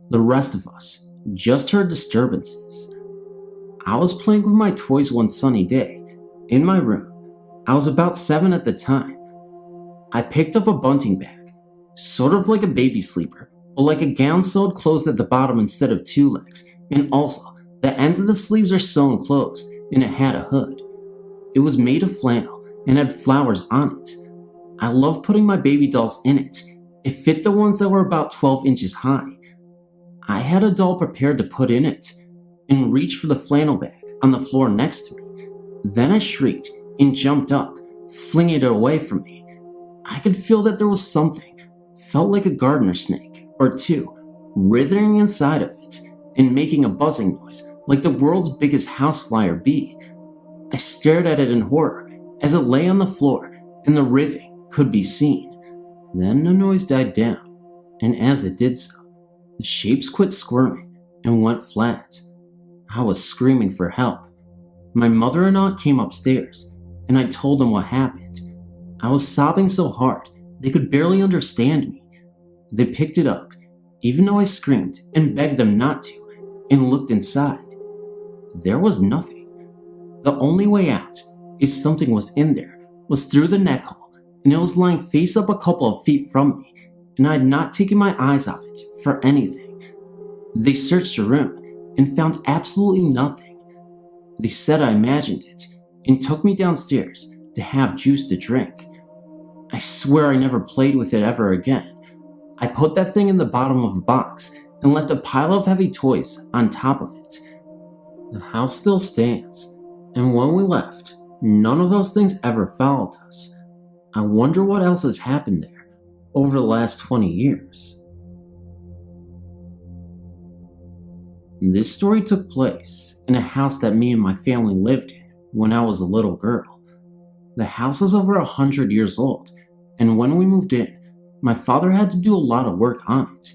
The rest of us just heard disturbances. I was playing with my toys one sunny day in my room. I was about 7 at the time. I picked up a bunting bag, sort of like a baby sleeper, but like a gown sewed closed at the bottom instead of 2 legs, and also the ends of the sleeves are sewn closed, and it had a hood. It was made of flannel and had flowers on it. I love putting my baby dolls in it. It fit the ones that were about 12 inches high. I had a doll prepared to put in it, and reached for the flannel bag on the floor next to me. Then I shrieked and jumped up, flinging it away from me. I could feel that there was something, felt like a gardener snake or 2, writhing inside of it and making a buzzing noise like the world's biggest housefly or bee. I stared at it in horror as it lay on the floor and the writhing could be seen. Then the noise died down, and as it did so, the shapes quit squirming and went flat. I was screaming for help. My mother and aunt came upstairs, and I told them what happened. I was sobbing so hard they could barely understand me. They picked it up, even though I screamed and begged them not to, and looked inside. There was nothing. The only way out, if something was in there, was through the neck hole, and it was lying face up a couple of feet from me, and I had not taken my eyes off it for anything. They searched the room, and found absolutely nothing. They said I imagined it and took me downstairs to have juice to drink. I swear I never played with it ever again. I put that thing in the bottom of a box and left a pile of heavy toys on top of it. The house still stands, and when we left, none of those things ever followed us. I wonder what else has happened there over the last 20 years. This story took place in a house that me and my family lived in when I was a little girl. The house is over 100 years old, and when we moved in, my father had to do a lot of work on it.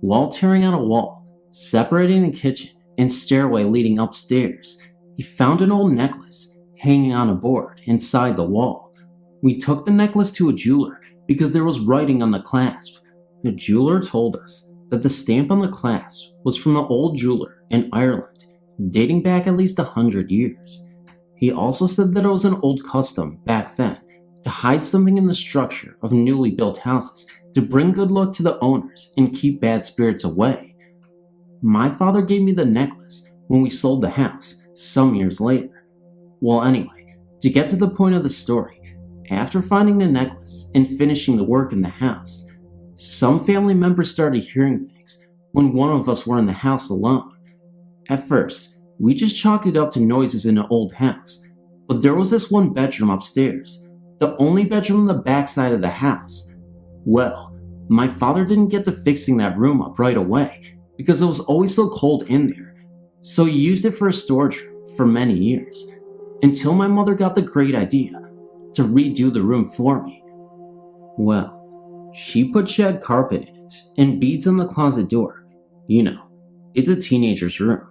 While tearing out a wall, separating the kitchen and stairway leading upstairs, he found an old necklace hanging on a board inside the wall. We took the necklace to a jeweler because there was writing on the clasp. The jeweler told us that the stamp on the clasp was from an old jeweler in Ireland, dating back at least 100 years. He also said that it was an old custom back then to hide something in the structure of newly built houses to bring good luck to the owners and keep bad spirits away. My father gave me the necklace when we sold the house some years later. Well, anyway, to get to the point of the story, after finding the necklace and finishing the work in the house, some family members started hearing things when one of us were in the house alone. At first, we just chalked it up to noises in an old house, but there was this one bedroom upstairs, the only bedroom on the backside of the house. Well, my father didn't get to fixing that room up right away because it was always so cold in there, so he used it for a storage room for many years, until my mother got the great idea to redo the room for me. Well, she put shag carpet in it and beads on the closet door. You know, it's a teenager's room.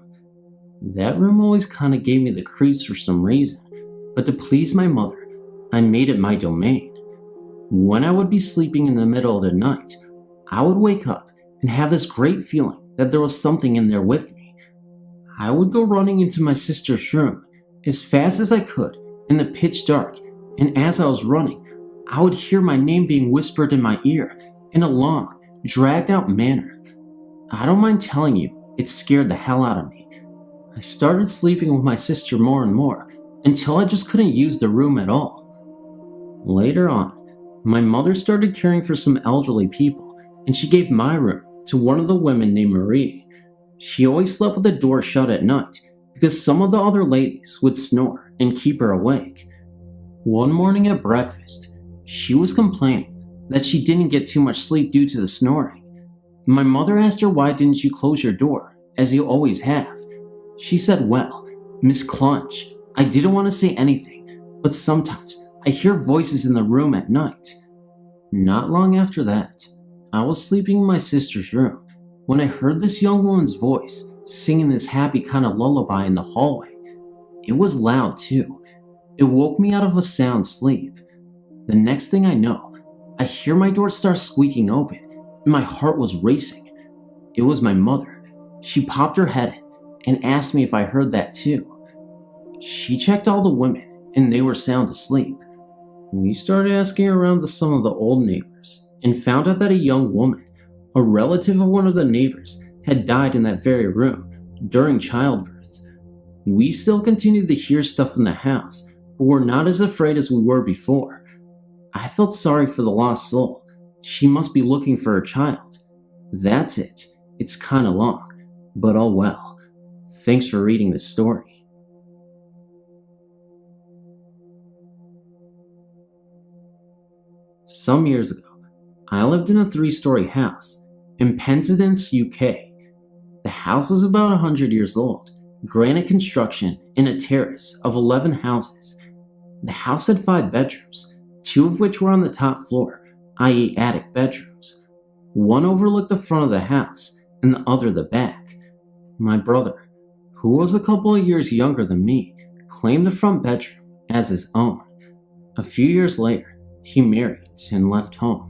That room always kinda gave me the creeps for some reason, but to please my mother, I made it my domain. When I would be sleeping in the middle of the night, I would wake up and have this great feeling that there was something in there with me. I would go running into my sister's room as fast as I could in the pitch dark, and as I was running, I would hear my name being whispered in my ear in a long, dragged out manner. I don't mind telling you, it scared the hell out of me. I started sleeping with my sister more and more until I just couldn't use the room at all. Later on, my mother started caring for some elderly people, and she gave my room to one of the women named Marie. She always slept with the door shut at night because some of the other ladies would snore and keep her awake. One morning at breakfast, she was complaining that she didn't get too much sleep due to the snoring. My mother asked her, why didn't you close your door, as you always have? She said, well, Miss Clunch, I didn't want to say anything, but sometimes I hear voices in the room at night. Not long after that, I was sleeping in my sister's room when I heard this young woman's voice singing this happy kind of lullaby in the hallway. It was loud too. It woke me out of a sound sleep. The next thing I know, I hear my door start squeaking open, and my heart was racing. It was my mother. She popped her head in and asked me if I heard that too. She checked all the women, and they were sound asleep. We started asking around to some of the old neighbors, and found out that a young woman, a relative of one of the neighbors, had died in that very room during childbirth. We still continued to hear stuff in the house, but were not as afraid as we were before. I felt sorry for the lost soul. She must be looking for her child. That's it. It's kinda long, but oh well. Thanks for reading this story. Some years ago, I lived in a 3-story house in Penzance, UK. The house is about 100 years old, granite construction in a terrace of 11 houses. The house had 5 bedrooms, 2 of which were on the top floor, i.e. attic bedrooms. One overlooked the front of the house and the other the back. My brother, who was a couple of years younger than me, claimed the front bedroom as his own. A few years later, he married and left home.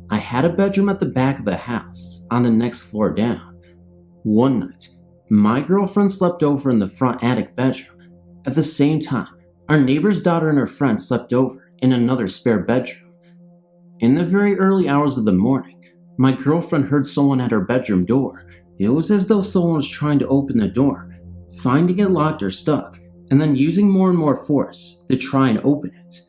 I had a bedroom at the back of the house, on the next floor down. One night, my girlfriend slept over in the front attic bedroom. At the same time, our neighbor's daughter and her friend slept over in another spare bedroom. In the very early hours of the morning, my girlfriend heard someone at her bedroom door It was as though someone was trying to open the door, finding it locked or stuck, and then using more and more force to try and open it.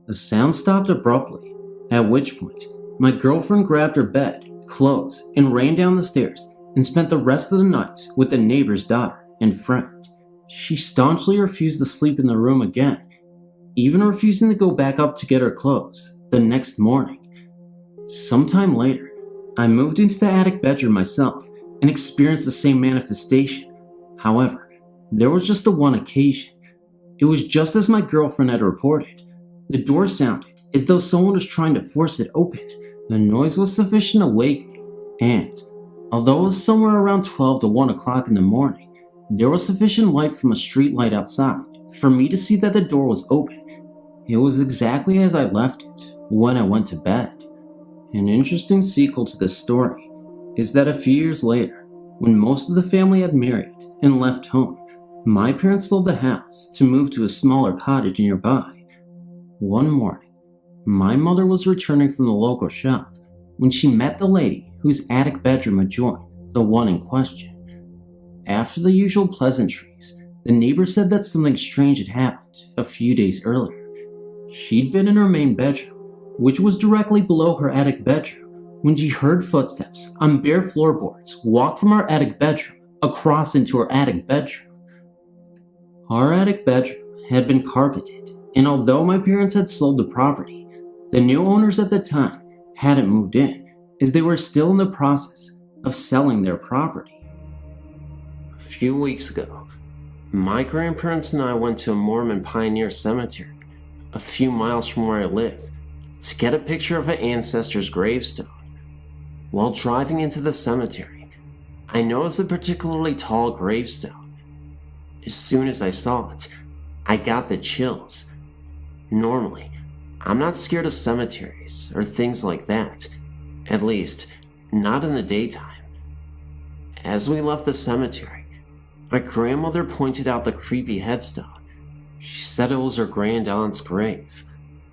The sound stopped abruptly, at which point my girlfriend grabbed her bed, clothes, and ran down the stairs and spent the rest of the night with the neighbor's daughter and friend. She staunchly refused to sleep in the room again, even refusing to go back up to get her clothes the next morning. Sometime later, I moved into the attic bedroom myself and experienced the same manifestation. However, there was just the one occasion. It was just as my girlfriend had reported. The door sounded as though someone was trying to force it open. The noise was sufficient to wake me, and although it was somewhere around 12 to 1 o'clock in the morning, there was sufficient light from a street light outside for me to see that the door was open. It was exactly as I left it when I went to bed. An interesting sequel to this story is that a few years later, when most of the family had married and left home, my parents sold the house to move to a smaller cottage nearby. One morning, my mother was returning from the local shop when she met the lady whose attic bedroom adjoined the one in question. After the usual pleasantries, the neighbor said that something strange had happened a few days earlier. She'd been in her main bedroom, which was directly below her attic bedroom, when she heard footsteps on bare floorboards walk from our attic bedroom across into her attic bedroom. Our attic bedroom had been carpeted, and although my parents had sold the property, the new owners at the time hadn't moved in, as they were still in the process of selling their property. A few weeks ago, my grandparents and I went to a Mormon pioneer cemetery a few miles from where I live to get a picture of an ancestor's gravestone. While driving into the cemetery, I noticed a particularly tall gravestone. As soon as I saw it, I got the chills. Normally, I'm not scared of cemeteries or things like that, at least not in the daytime. As we left the cemetery, my grandmother pointed out the creepy headstone. She said it was her grand-aunt's grave,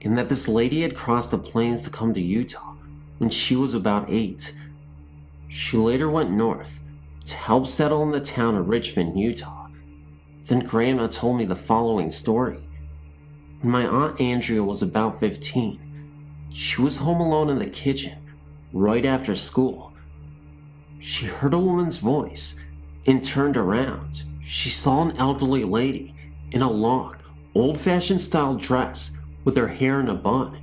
and that this lady had crossed the plains to come to Utah when she was about 8. She later went north to help settle in the town of Richmond, Utah. Then Grandma told me the following story. When my Aunt Andrea was about 15, she was home alone in the kitchen right after school. She heard a woman's voice and turned around. She saw an elderly lady in a long, old-fashioned style dress with her hair in a bun.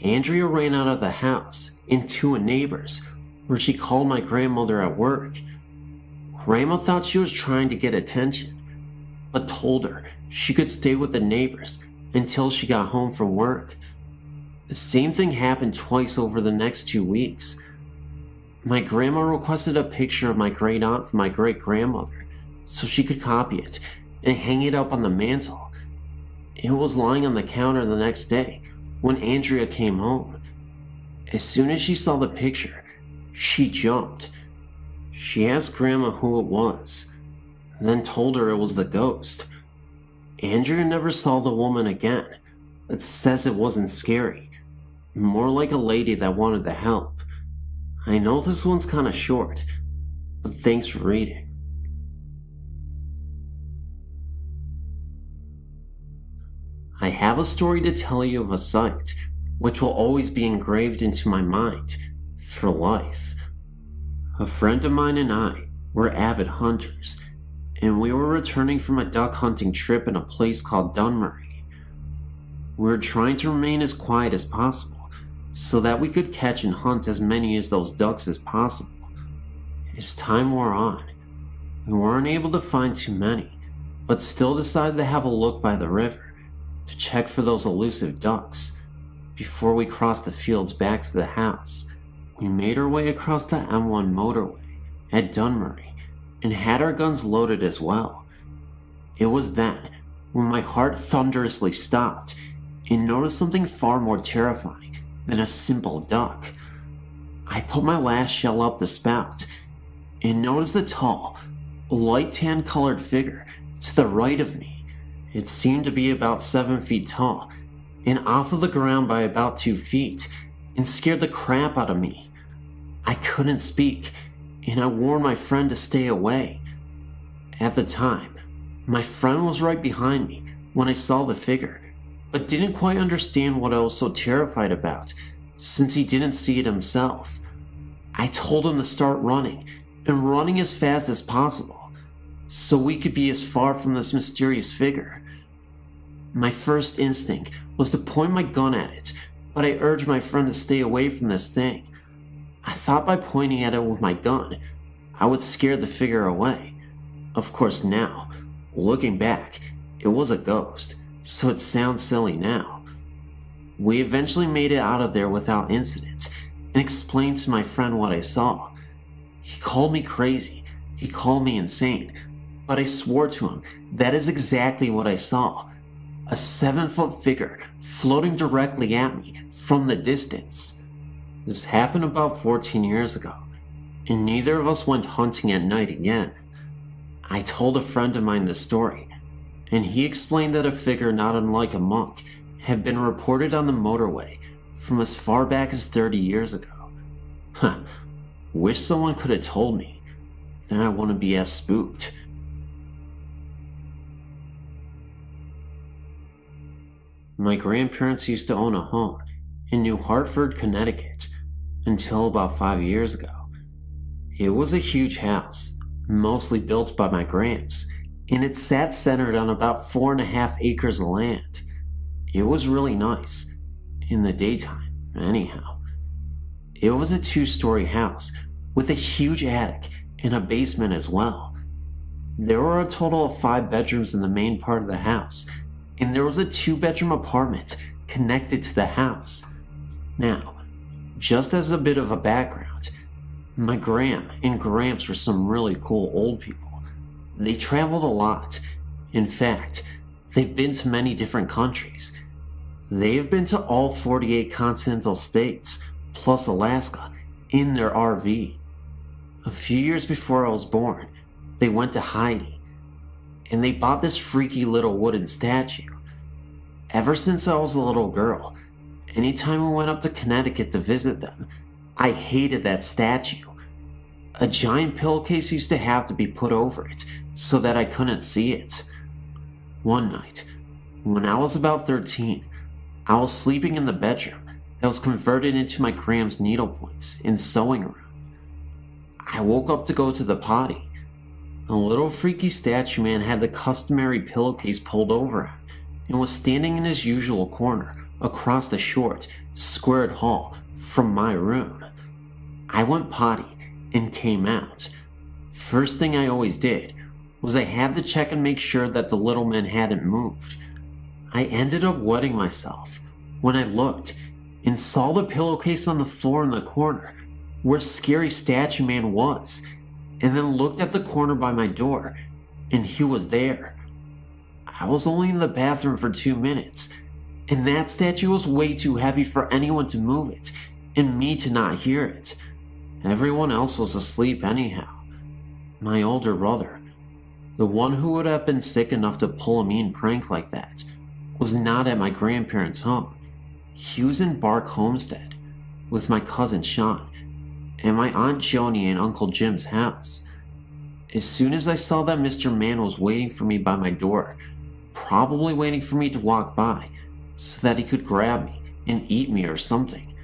Andrea ran out of the house and to a neighbor's, where she called my grandmother at work. Grandma thought she was trying to get attention, but told her she could stay with the neighbors until she got home from work. The same thing happened twice over the next 2 weeks. My grandma requested a picture of my great aunt from my great grandmother so she could copy it and hang it up on the mantle. It was lying on the counter the next day when Andrea came home. As soon as she saw the picture, she jumped. She asked Grandma who it was, then told her it was the ghost. Andrea never saw the woman again, but says it wasn't scary, more like a lady that wanted to help. I know this one's kinda short, but thanks for reading. I have a story to tell you of a sight which will always be engraved into my mind for life. A friend of mine and I were avid hunters, and we were returning from a duck hunting trip in a place called Dunmurry. We were trying to remain as quiet as possible so that we could catch and hunt as many of those ducks as possible. As time wore on, we weren't able to find too many, but still decided to have a look by the river to check for those elusive ducks. Before we crossed the fields back to the house, we made our way across the M1 motorway at Dunmurry and had our guns loaded as well. It was then when my heart thunderously stopped and noticed something far more terrifying than a simple duck. I put my last shell up the spout and noticed a tall, light tan colored figure to the right of me. It seemed to be about 7 feet tall and off of the ground by about 2 feet, and scared the crap out of me. I couldn't speak, and I warned my friend to stay away. At the time, my friend was right behind me when I saw the figure, but didn't quite understand what I was so terrified about, since he didn't see it himself. I told him to start running, and running as fast as possible, so we could be as far from this mysterious figure. My first instinct was to point my gun at it, but I urged my friend to stay away from this thing. I thought by pointing at it with my gun, I would scare the figure away. Of course now, looking back, it was a ghost, so it sounds silly now. We eventually made it out of there without incident, and explained to my friend what I saw. He called me crazy, he called me insane, but I swore to him that is exactly what I saw. A 7-foot figure floating directly at me from the distance. This happened about 14 years ago, and neither of us went hunting at night again. I told a friend of mine this story, and he explained that a figure not unlike a monk had been reported on the motorway from as far back as 30 years ago. Huh, wish someone could have told me, then I wouldn't be as spooked. My grandparents used to own a home in New Hartford, Connecticut, until about 5 years ago. It was a huge house, mostly built by my gramps, and it sat centered on about 4.5 acres of land. It was really nice, in the daytime, anyhow. It was a 2-story house with a huge attic and a basement as well. There were a total of 5 bedrooms in the main part of the house, and there was a 2-bedroom apartment connected to the house. Now, just as a bit of a background, my gram and gramps were some really cool old people. They traveled a lot. In fact, they've been to many different countries. They have been to all 48 continental states, plus Alaska, in their RV. A few years before I was born, they went to Haiti, and they bought this freaky little wooden statue. Ever since I was a little girl, anytime we went up to Connecticut to visit them, I hated that statue. A giant pillowcase used to have to be put over it so that I couldn't see it. One night, when I was about 13, I was sleeping in the bedroom that was converted into my gram's needlepoint and sewing room. I woke up to go to the potty. A little freaky statue man had the customary pillowcase pulled over him and was standing in his usual corner across the short, squared hall from my room. I went potty and came out. First thing I always did was I had to check and make sure that the little man hadn't moved. I ended up wetting myself when I looked and saw the pillowcase on the floor in the corner where scary statue man was, and then looked at the corner by my door, and he was there. I was only in the bathroom for 2 minutes, and that statue was way too heavy for anyone to move it, and me to not hear it. Everyone else was asleep anyhow. My older brother, the one who would have been sick enough to pull a mean prank like that, was not at my grandparents' home. He was in Bark Homestead with my cousin Sean and my Aunt Joni and Uncle Jim's house. As soon as I saw that Mr. Man was waiting for me by my door, probably waiting for me to walk by so that he could grab me and eat me or something,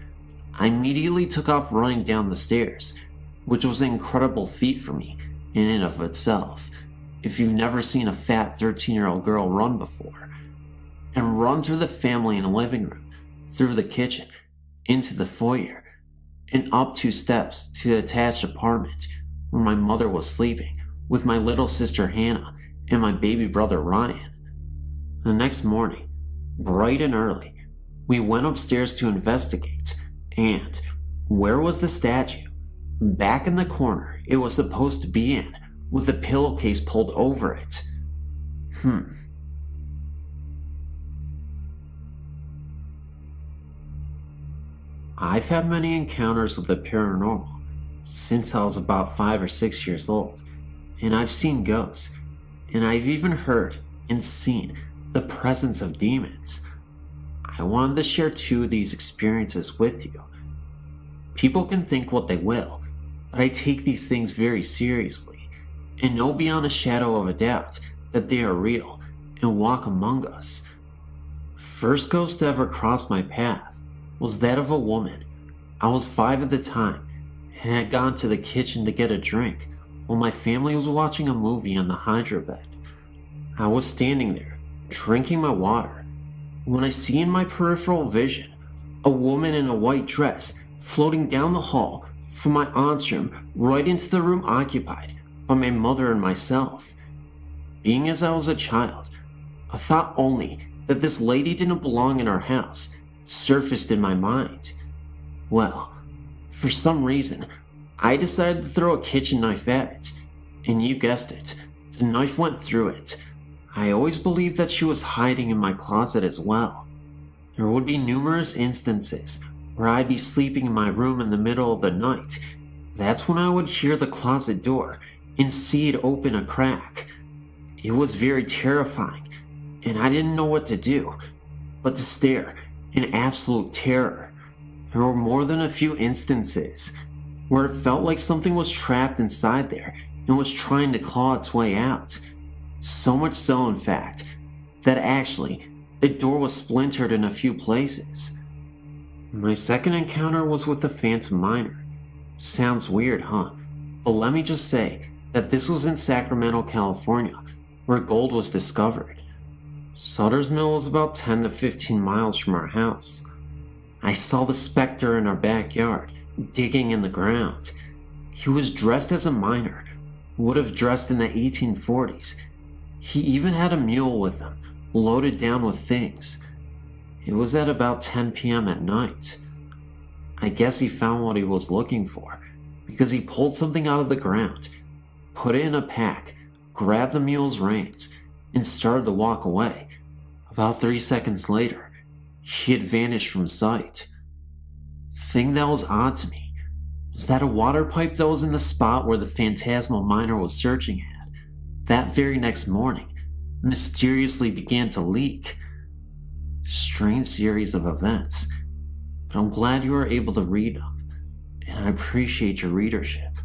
I immediately took off running down the stairs, which was an incredible feat for me in and of itself, if you've never seen a fat 13-year-old girl run before, and run through the family and living room, through the kitchen, into the foyer, and up 2 steps to the attached apartment where my mother was sleeping with my little sister Hannah and my baby brother Ryan. The next morning, bright and early, we went upstairs to investigate, and where was the statue? Back in the corner it was supposed to be in, with the pillowcase pulled over it. I've had many encounters with the paranormal since I was about 5 or 6 years old, and I've seen ghosts, and I've even heard and seen the presence of demons. I wanted to share 2 of these experiences with you. People can think what they will, but I take these things very seriously and know beyond a shadow of a doubt that they are real and walk among us. First ghost to ever cross my path was that of a woman. I was 5 at the time and had gone to the kitchen to get a drink while my family was watching a movie on the hydro bed. I was standing there, drinking my water, when I see in my peripheral vision a woman in a white dress floating down the hall from my aunt's room right into the room occupied by my mother and myself. Being as I was a child, a thought only that this lady didn't belong in our house surfaced in my mind. Well, for some reason, I decided to throw a kitchen knife at it, and you guessed it, the knife went through it. I always believed that she was hiding in my closet as well. There would be numerous instances where I'd be sleeping in my room in the middle of the night. That's when I would hear the closet door and see it open a crack. It was very terrifying, and I didn't know what to do but to stare in absolute terror. There were more than a few instances where it felt like something was trapped inside there and was trying to claw its way out. So much so, in fact, that actually the door was splintered in a few places. My second encounter was with a phantom miner. Sounds weird, huh? But let me just say that this was in Sacramento, California, where gold was discovered. Sutter's Mill was about 10 to 15 miles from our house. I saw the specter in our backyard, digging in the ground. He was dressed as a miner, would have dressed in the 1840s. He even had a mule with him, loaded down with things. It was at about 10 p.m. at night. I guess he found what he was looking for, because he pulled something out of the ground, put it in a pack, grabbed the mule's reins, and started to walk away. About 3 seconds later, he had vanished from sight. The thing that was odd to me was that a water pipe that was in the spot where the phantasmal miner was searching at, that very next morning, mysteriously began to leak. Strange series of events, but I'm glad you were able to read them, and I appreciate your readership.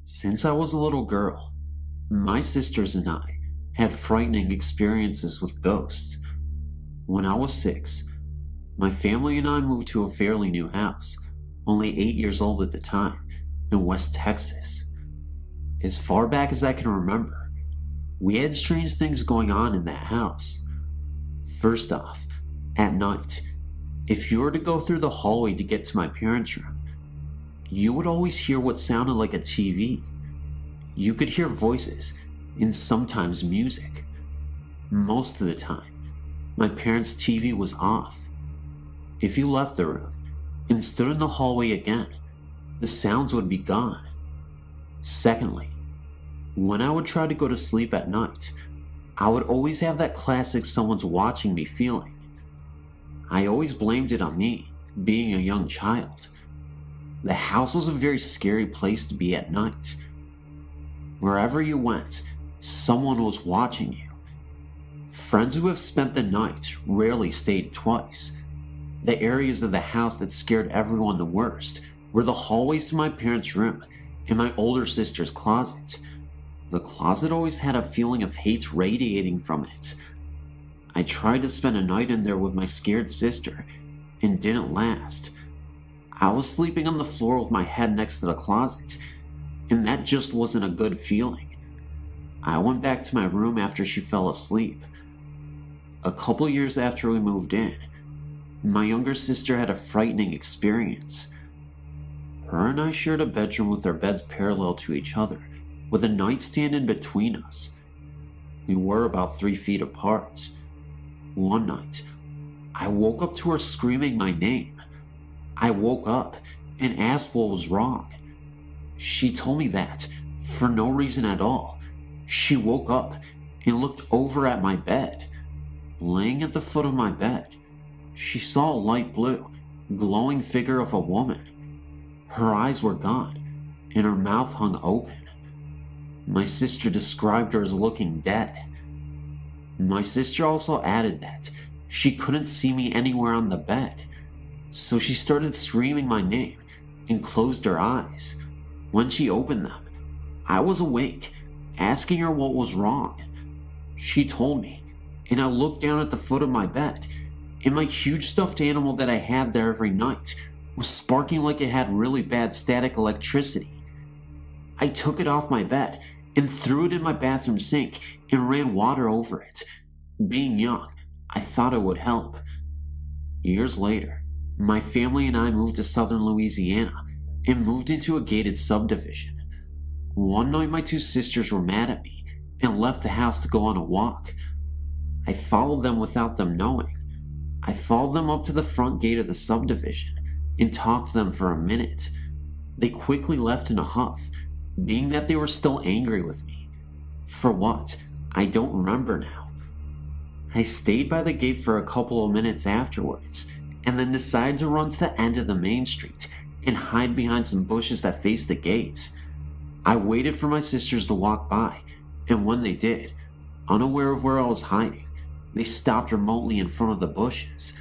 Since I was a little girl, my sisters and I had frightening experiences with ghosts. When I was 6, my family and I moved to a fairly new house, only 8 years old at the time, in West Texas. As far back as I can remember, we had strange things going on in that house. First off, at night, if you were to go through the hallway to get to my parents' room, you would always hear what sounded like a TV. You could hear voices and sometimes music. Most of the time, my parents' TV was off. If you left the room and stood in the hallway again, the sounds would be gone. Secondly, when I would try to go to sleep at night, I would always have that classic someone's watching me feeling. I always blamed it on me, being a young child. The house was a very scary place to be at night. Wherever you went, someone was watching you. Friends who have spent the night rarely stayed twice. The areas of the house that scared everyone the worst were the hallways to my parents' room and my older sister's closet. The closet always had a feeling of hate radiating from it. I tried to spend a night in there with my scared sister, and didn't last. I was sleeping on the floor with my head next to the closet, and that just wasn't a good feeling. I went back to my room after she fell asleep. A couple years after we moved in, my younger sister had a frightening experience. Her and I shared a bedroom with our beds parallel to each other, with a nightstand in between us. We were about 3 feet apart. One night, I woke up to her screaming my name. I woke up and asked what was wrong. She told me that, for no reason at all, she woke up and looked over at my bed. Laying at the foot of my bed, she saw a light blue, glowing figure of a woman. Her eyes were gone, and her mouth hung open. My sister described her as looking dead. My sister also added that she couldn't see me anywhere on the bed, so she started screaming my name and closed her eyes. When she opened them, I was awake, asking her what was wrong. She told me, and I looked down at the foot of my bed, and my huge stuffed animal that I had there every night was sparking like it had really bad static electricity. I took it off my bed and threw it in my bathroom sink and ran water over it. Being young, I thought it would help. Years later, my family and I moved to southern Louisiana and moved into a gated subdivision. One night my two sisters were mad at me and left the house to go on a walk. I followed them without them knowing. I followed them up to the front gate of the subdivision and talked to them for a minute. They quickly left in a huff, being that they were still angry with me. For what? I don't remember now. I stayed by the gate for a couple of minutes afterwards, and then decided to run to the end of the main street and hide behind some bushes that faced the gate. I waited for my sisters to walk by, and when they did, unaware of where I was hiding, they stopped remotely in front of the bushes.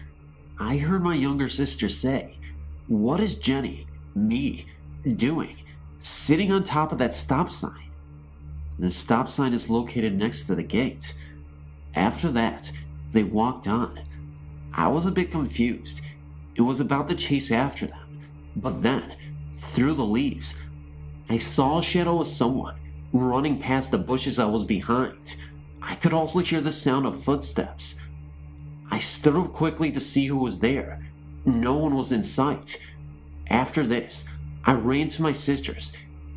I heard my younger sister say, "What is Jenny, me, doing, sitting on top of that stop sign?" The stop sign is located next to the gate. After that, they walked on. I was a bit confused. It was about to chase after them, but then, through the leaves, I saw a shadow of someone running past the bushes I was behind. I could also hear the sound of footsteps. I stood up quickly to see who was there. No one was in sight. After this, I ran to my sisters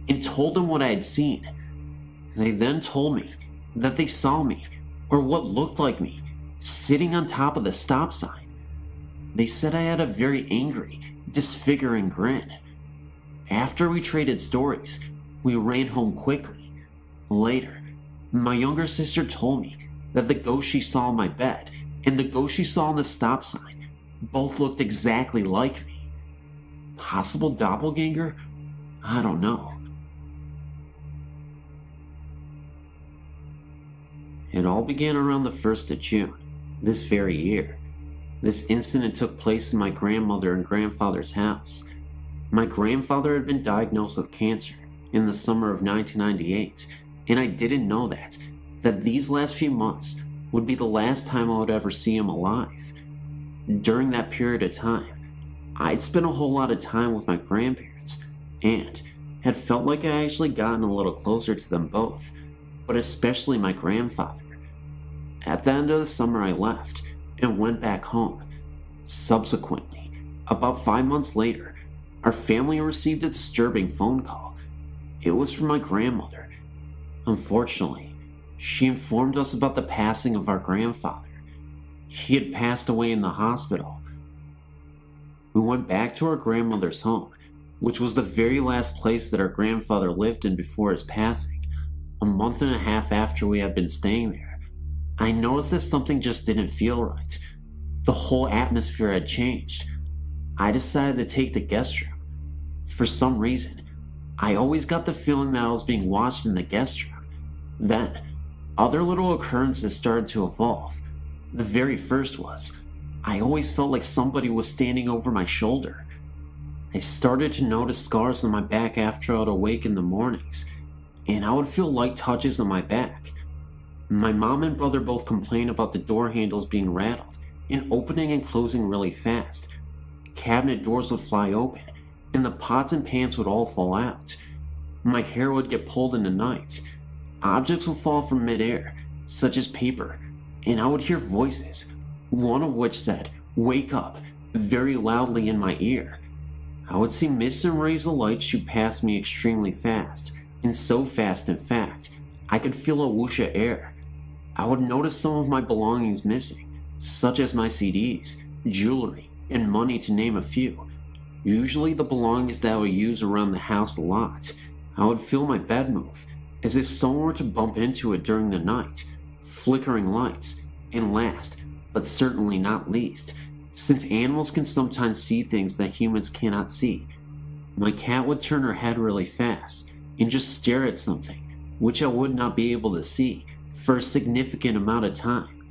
and told them what I had seen. They then told me that they saw me, or what looked like me, sitting on top of the stop sign. They said I had a very angry, disfiguring grin. After we traded stories, we ran home quickly. Later, my younger sister told me that the ghost she saw on my bed and the ghost she saw on the stop sign both looked exactly like me. Possible doppelganger? I don't know. It all began around the 1st of June, this very year. This incident took place in my grandmother and grandfather's house. My grandfather had been diagnosed with cancer in the summer of 1998, and I didn't know that these last few months would be the last time I would ever see him alive. During that period of time, I'd spent a whole lot of time with my grandparents, and had felt like I actually gotten a little closer to them both, but especially my grandfather. At the end of the summer, I left and went back home. Subsequently, about 5 months later, our family received a disturbing phone call. It was from my grandmother. Unfortunately, she informed us about the passing of our grandfather. He had passed away in the hospital. We went back to our grandmother's home, which was the very last place that our grandfather lived in before his passing. A month and a half after we had been staying there, I noticed that something just didn't feel right. The whole atmosphere had changed. I decided to take the guest room. For some reason, I always got the feeling that I was being watched in the guest room. Then, other little occurrences started to evolve. The very first was, I always felt like somebody was standing over my shoulder. I started to notice scars on my back after I would awake in the mornings, and I would feel light touches on my back. My mom and brother both complained about the door handles being rattled and opening and closing really fast. Cabinet doors would fly open, and the pots and pans would all fall out. My hair would get pulled in the night. Objects would fall from midair, such as paper, and I would hear voices, one of which said, "Wake up," very loudly in my ear. I would see mists and rays of light shoot past me extremely fast, and so fast in fact, I could feel a whoosh of air. I would notice some of my belongings missing, such as my CDs, jewelry, and money to name a few. Usually the belongings that I would use around the house a lot. I would feel my bed move, as if someone were to bump into it during the night, flickering lights, and last, but certainly not least, since animals can sometimes see things that humans cannot see, my cat would turn her head really fast and just stare at something, which I would not be able to see for a significant amount of time.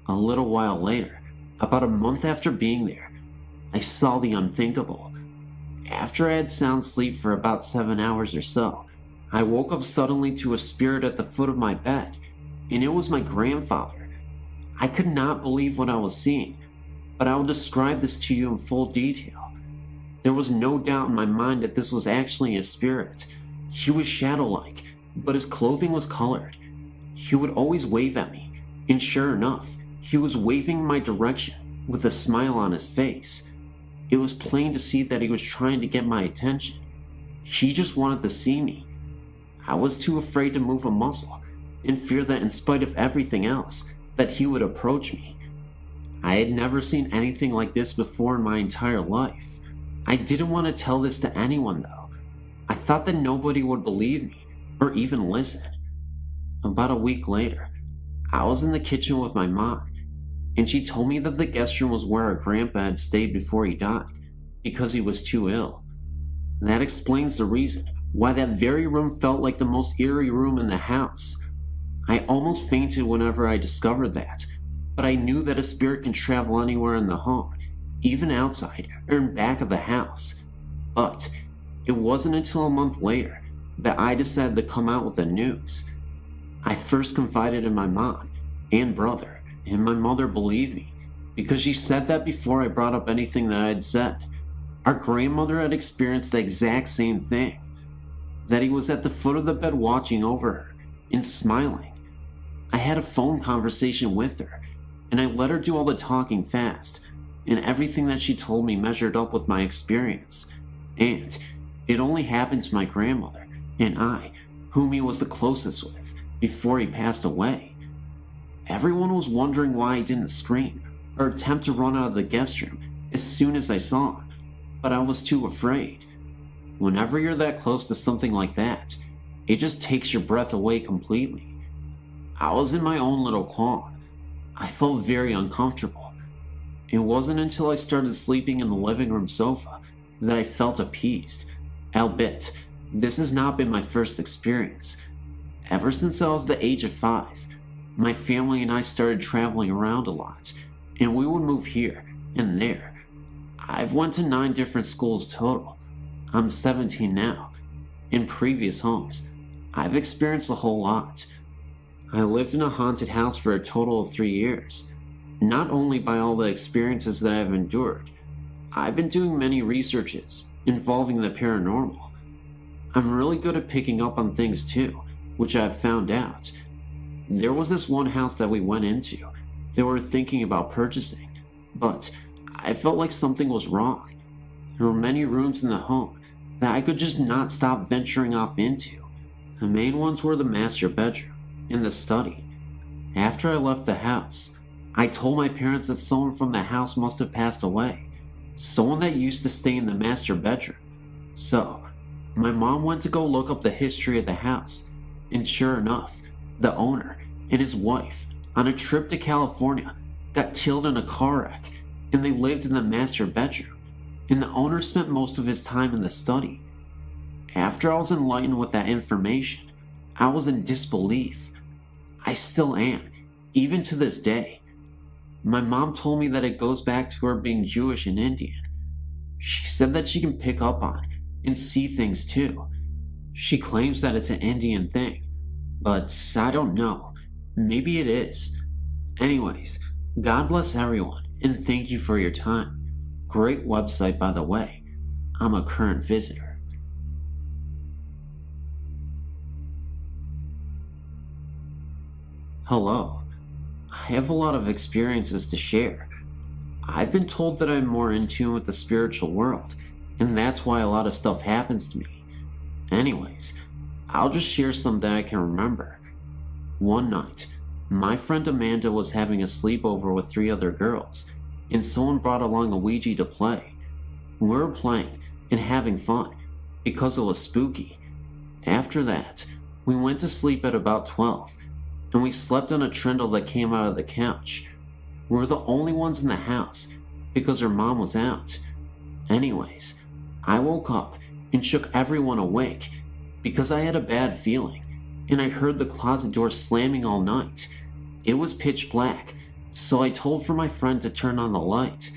A little while later, about a month after being there, I saw the unthinkable. After I had sound sleep for about 7 hours or so, I woke up suddenly to a spirit at the foot of my bed, and it was my grandfather. I could not believe what I was seeing, but I will describe this to you in full detail. There was no doubt in my mind that this was actually a spirit. He was shadow-like, but his clothing was colored. He would always wave at me, and sure enough, he was waving in my direction with a smile on his face. It was plain to see that he was trying to get my attention. He just wanted to see me. I was too afraid to move a muscle, in fear that in spite of everything else, that he would approach me. I had never seen anything like this before in my entire life. I didn't want to tell this to anyone though. I thought that nobody would believe me, or even listen. About a week later, I was in the kitchen with my mom, and she told me that the guest room was where our grandpa had stayed before he died, because he was too ill. That explains the reason why that very room felt like the most eerie room in the house. I almost fainted whenever I discovered that, but I knew that a spirit can travel anywhere in the home, even outside or in back of the house. But it wasn't until a month later that I decided to come out with the news. I first confided in my mom and brother, and my mother believed me, because she said that before I brought up anything that I had said. Our grandmother had experienced the exact same thing, that he was at the foot of the bed watching over her and smiling. I had a phone conversation with her, and I let her do all the talking fast, and everything that she told me measured up with my experience. And it only happened to my grandmother and I, whom he was the closest with, before he passed away. Everyone was wondering why I didn't scream or attempt to run out of the guest room as soon as I saw him, but I was too afraid. Whenever you're that close to something like that, it just takes your breath away completely. I was in my own little calm. I felt very uncomfortable. It wasn't until I started sleeping in the living room sofa that I felt appeased. Albeit, this has not been my first experience. Ever since I was the age of 5, my family and I started traveling around a lot, and we would move here and there. I've went to 9 different schools total. I'm 17 now. In previous homes, I've experienced a whole lot. I lived in a haunted house for a total of 3 years. Not only by all the experiences that I've endured, I've been doing many researches involving the paranormal. I'm really good at picking up on things too, which I've found out. There was this one house that we went into that we were thinking about purchasing, but I felt like something was wrong. There were many rooms in the home that I could just not stop venturing off into. The main ones were the master bedroom and the study. After I left the house, I told my parents that someone from the house must have passed away, someone that used to stay in the master bedroom. So, my mom went to go look up the history of the house, and sure enough, the owner and his wife, on a trip to California, got killed in a car wreck, and they lived in the master bedroom, and the owner spent most of his time in the study. After I was enlightened with that information, I was in disbelief. I still am, even to this day. My mom told me that it goes back to her being Jewish and Indian. She said that she can pick up on and see things too. She claims that it's an Indian thing, but I don't know. Maybe it is. Anyways, God bless everyone, and thank you for your time. Great website, by the way. I'm a current visitor. Hello. I have a lot of experiences to share. I've been told that I'm more in tune with the spiritual world, and that's why a lot of stuff happens to me. Anyways, I'll just share some that I can remember. One night, my friend Amanda was having a sleepover with 3 other girls, and someone brought along a Ouija to play. We were playing and having fun because it was spooky. After that, we went to sleep at about 12, and we slept on a trundle that came out of the couch. We were the only ones in the house because her mom was out. Anyways, I woke up and shook everyone awake because I had a bad feeling, and I heard the closet door slamming all night. It was pitch black, so I told for my friend to turn on the light.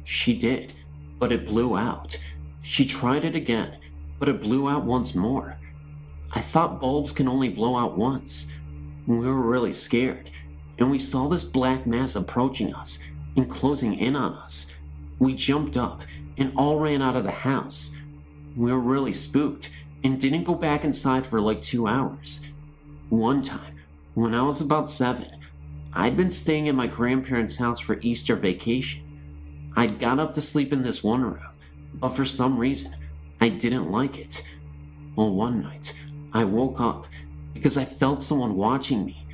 She did, but it blew out. She tried it again, but it blew out once more. I thought bulbs can only blow out once. We were really scared, and we saw this black mass approaching us and closing in on us. We jumped up and all ran out of the house. We were really spooked and didn't go back inside for like 2 hours. One time, when I was about 7, I'd been staying at my grandparents' house for Easter vacation. I'd got up to sleep in this one room, but for some reason, I didn't like it. Well, one night, I woke up because I felt someone watching me.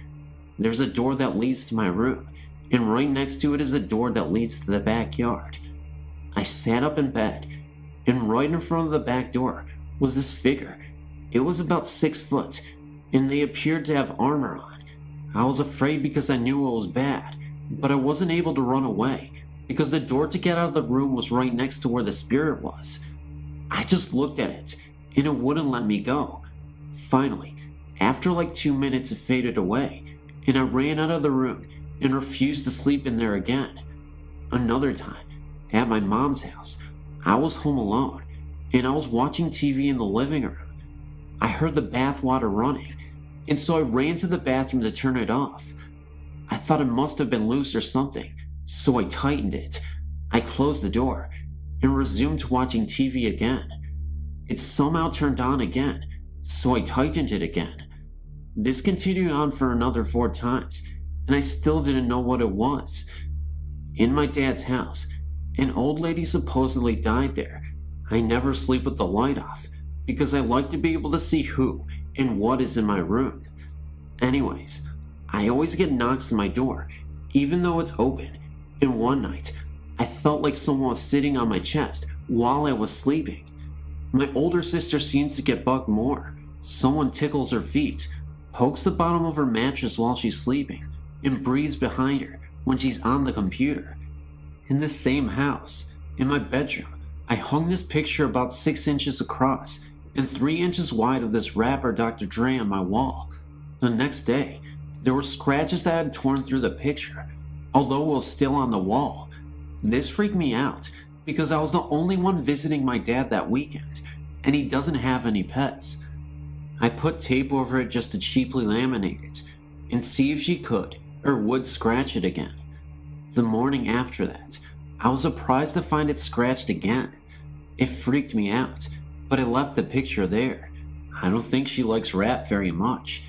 There's a door that leads to my room, and right next to it is a door that leads to the backyard. I sat up in bed, and right in front of the back door was this figure. It was about 6 foot, and they appeared to have armor on. I was afraid because I knew it was bad, but I wasn't able to run away because the door to get out of the room was right next to where the spirit was. I just looked at it, and it wouldn't let me go. Finally, after like 2 minutes, it faded away, and I ran out of the room and refused to sleep in there again. Another time, at my mom's house, I was home alone, and I was watching TV in the living room. I heard the bath water running, and so I ran to the bathroom to turn it off. I thought it must have been loose or something, so I tightened it. I closed the door and resumed watching TV again. It somehow turned on again, so I tightened it again. This continued on for another 4 times, and I still didn't know what it was. In my dad's house, an old lady supposedly died there. I never sleep with the light off because I like to be able to see who and what is in my room. Anyways, I always get knocks on my door, even though it's open, and one night, I felt like someone was sitting on my chest while I was sleeping. My older sister seems to get bugged more. Someone tickles her feet, pokes the bottom of her mattress while she's sleeping, and breathes behind her when she's on the computer. In the same house, in my bedroom, I hung this picture about 6 inches across and 3 inches wide of this rapper Dr. Dre on my wall. The next day, there were scratches that had torn through the picture, although it was still on the wall. This freaked me out because I was the only one visiting my dad that weekend, and he doesn't have any pets. I put tape over it just to cheaply laminate it and see if she could or would scratch it again. The morning after that, I was surprised to find it scratched again. It freaked me out, but I left the picture there. I don't think she likes rap very much,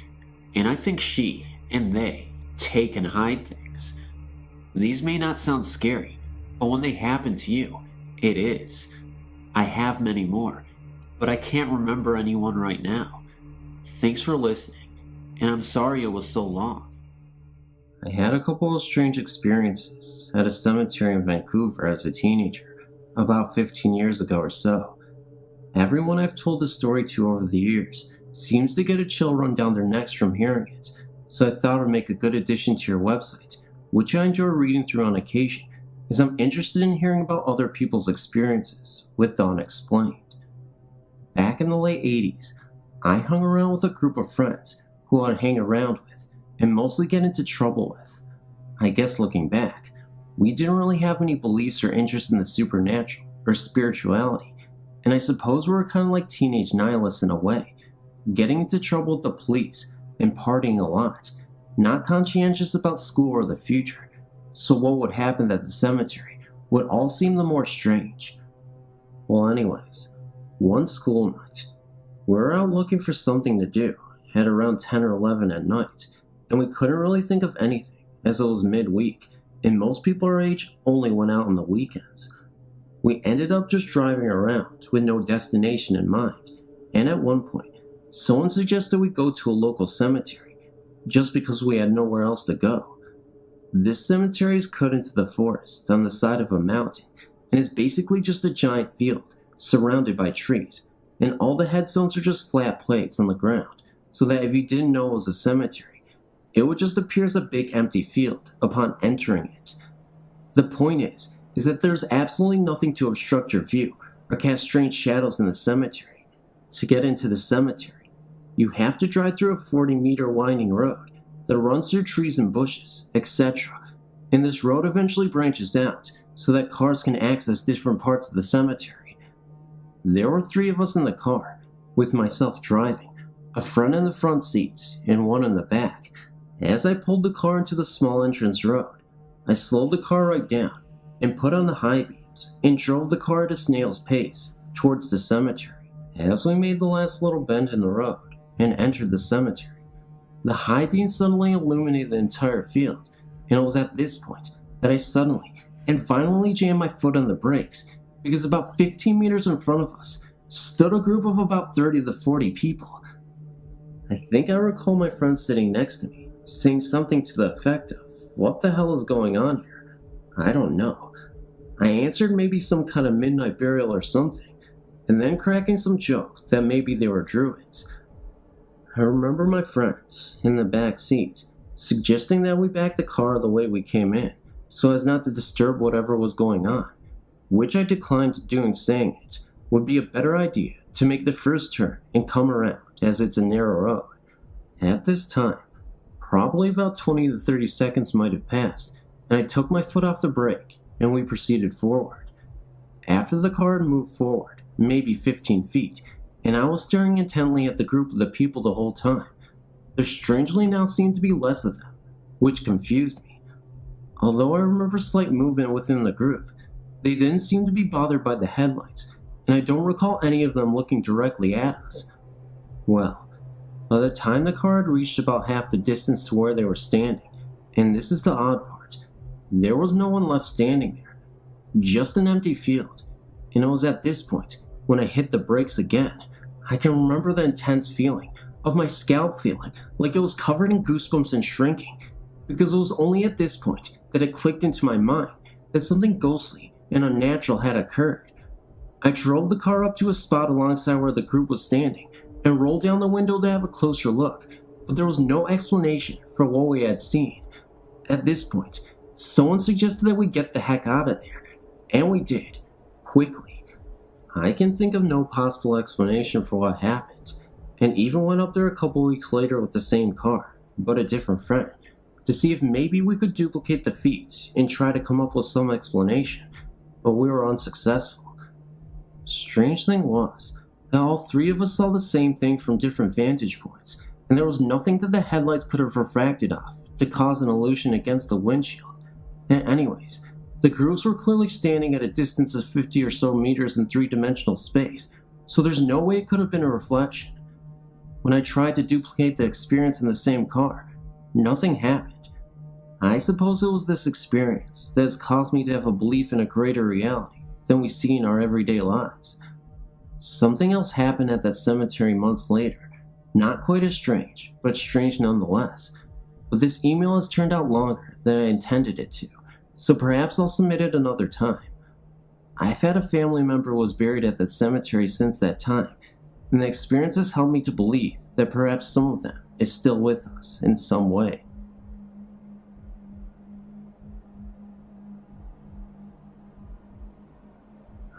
and I think she and they take and hide things. These may not sound scary, but when they happen to you, it is. I have many more, but I can't remember anyone right now. Thanks for listening, and I'm sorry it was so long. I had a couple of strange experiences at a cemetery in Vancouver as a teenager, about 15 years ago or so. Everyone I've told the story to over the years seems to get a chill run down their necks from hearing it, so I thought it would make a good addition to your website, which I enjoy reading through on occasion, as I'm interested in hearing about other people's experiences with the unexplained. Back in the late 80s, I hung around with a group of friends who I'd hang around with and mostly get into trouble with. I guess looking back, we didn't really have any beliefs or interest in the supernatural or spirituality, and I suppose we were kind of like teenage nihilists in a way, getting into trouble with the police and partying a lot, not conscientious about school or the future, so what would happen at the cemetery would all seem the more strange. Well anyways, one school night, we were out looking for something to do at around 10 or 11 at night, and we couldn't really think of anything as it was midweek, and most people our age only went out on the weekends. We ended up just driving around with no destination in mind, and at one point, someone suggested we go to a local cemetery, just because we had nowhere else to go. This cemetery is cut into the forest on the side of a mountain, and is basically just a giant field, surrounded by trees, and all the headstones are just flat plates on the ground, so that if you didn't know it was a cemetery, it would just appear as a big empty field upon entering it. The point is that there's absolutely nothing to obstruct your view or cast strange shadows in the cemetery. To get into the cemetery, you have to drive through a 40-meter winding road that runs through trees and bushes, etc. And this road eventually branches out so that cars can access different parts of the cemetery. There were 3 of us in the car, with myself driving, a friend in the front seat, and one in the back. As I pulled the car into the small entrance road, I slowed the car right down and put on the high beams and drove the car at a snail's pace towards the cemetery. As we made the last little bend in the road and entered the cemetery, the high beam suddenly illuminated the entire field, and it was at this point that I suddenly and violently jammed my foot on the brakes, because about 15 meters in front of us stood a group of about 30 to 40 people. I think I recall my friend sitting next to me, saying something to the effect of, "What the hell is going on here?" I don't know. I answered maybe some kind of midnight burial or something, and then cracking some joke that maybe they were druids. I remember my friend, in the back seat, suggesting that we back the car the way we came in, so as not to disturb whatever was going on, which I declined doing, saying it would be a better idea to make the first turn and come around, as it's a narrow road. At this time, probably about 20 to 30 seconds might have passed, and I took my foot off the brake, and we proceeded forward. After the car had moved forward, maybe 15 feet, and I was staring intently at the group of the people the whole time, there strangely now seemed to be less of them, which confused me. Although I remember slight movement within the group, they didn't seem to be bothered by the headlights, and I don't recall any of them looking directly at us. Well, by the time the car had reached about half the distance to where they were standing, and this is the odd part, there was no one left standing there, just an empty field, and it was at this point, when I hit the brakes again, I can remember the intense feeling of my scalp feeling like it was covered in goosebumps and shrinking, because it was only at this point that it clicked into my mind that something ghostly and unnatural had occurred. I drove the car up to a spot alongside where the group was standing and rolled down the window to have a closer look, but there was no explanation for what we had seen. At this point, someone suggested that we get the heck out of there, and we did, quickly. I can think of no possible explanation for what happened, and even went up there a couple weeks later with the same car, but a different friend, to see if maybe we could duplicate the feat and try to come up with some explanation, but we were unsuccessful. Strange thing was that all 3 of us saw the same thing from different vantage points, and there was nothing that the headlights could have refracted off to cause an illusion against the windshield. And anyways, the groups were clearly standing at a distance of 50 or so meters in 3-dimensional space, so there's no way it could have been a reflection. When I tried to duplicate the experience in the same car, nothing happened. I suppose it was this experience that has caused me to have a belief in a greater reality than we see in our everyday lives. Something else happened at that cemetery months later, not quite as strange, but strange nonetheless. But this email has turned out longer than I intended it to, so perhaps I'll submit it another time. I've had a family member who was buried at that cemetery since that time, and the experience has helped me to believe that perhaps some of them is still with us in some way.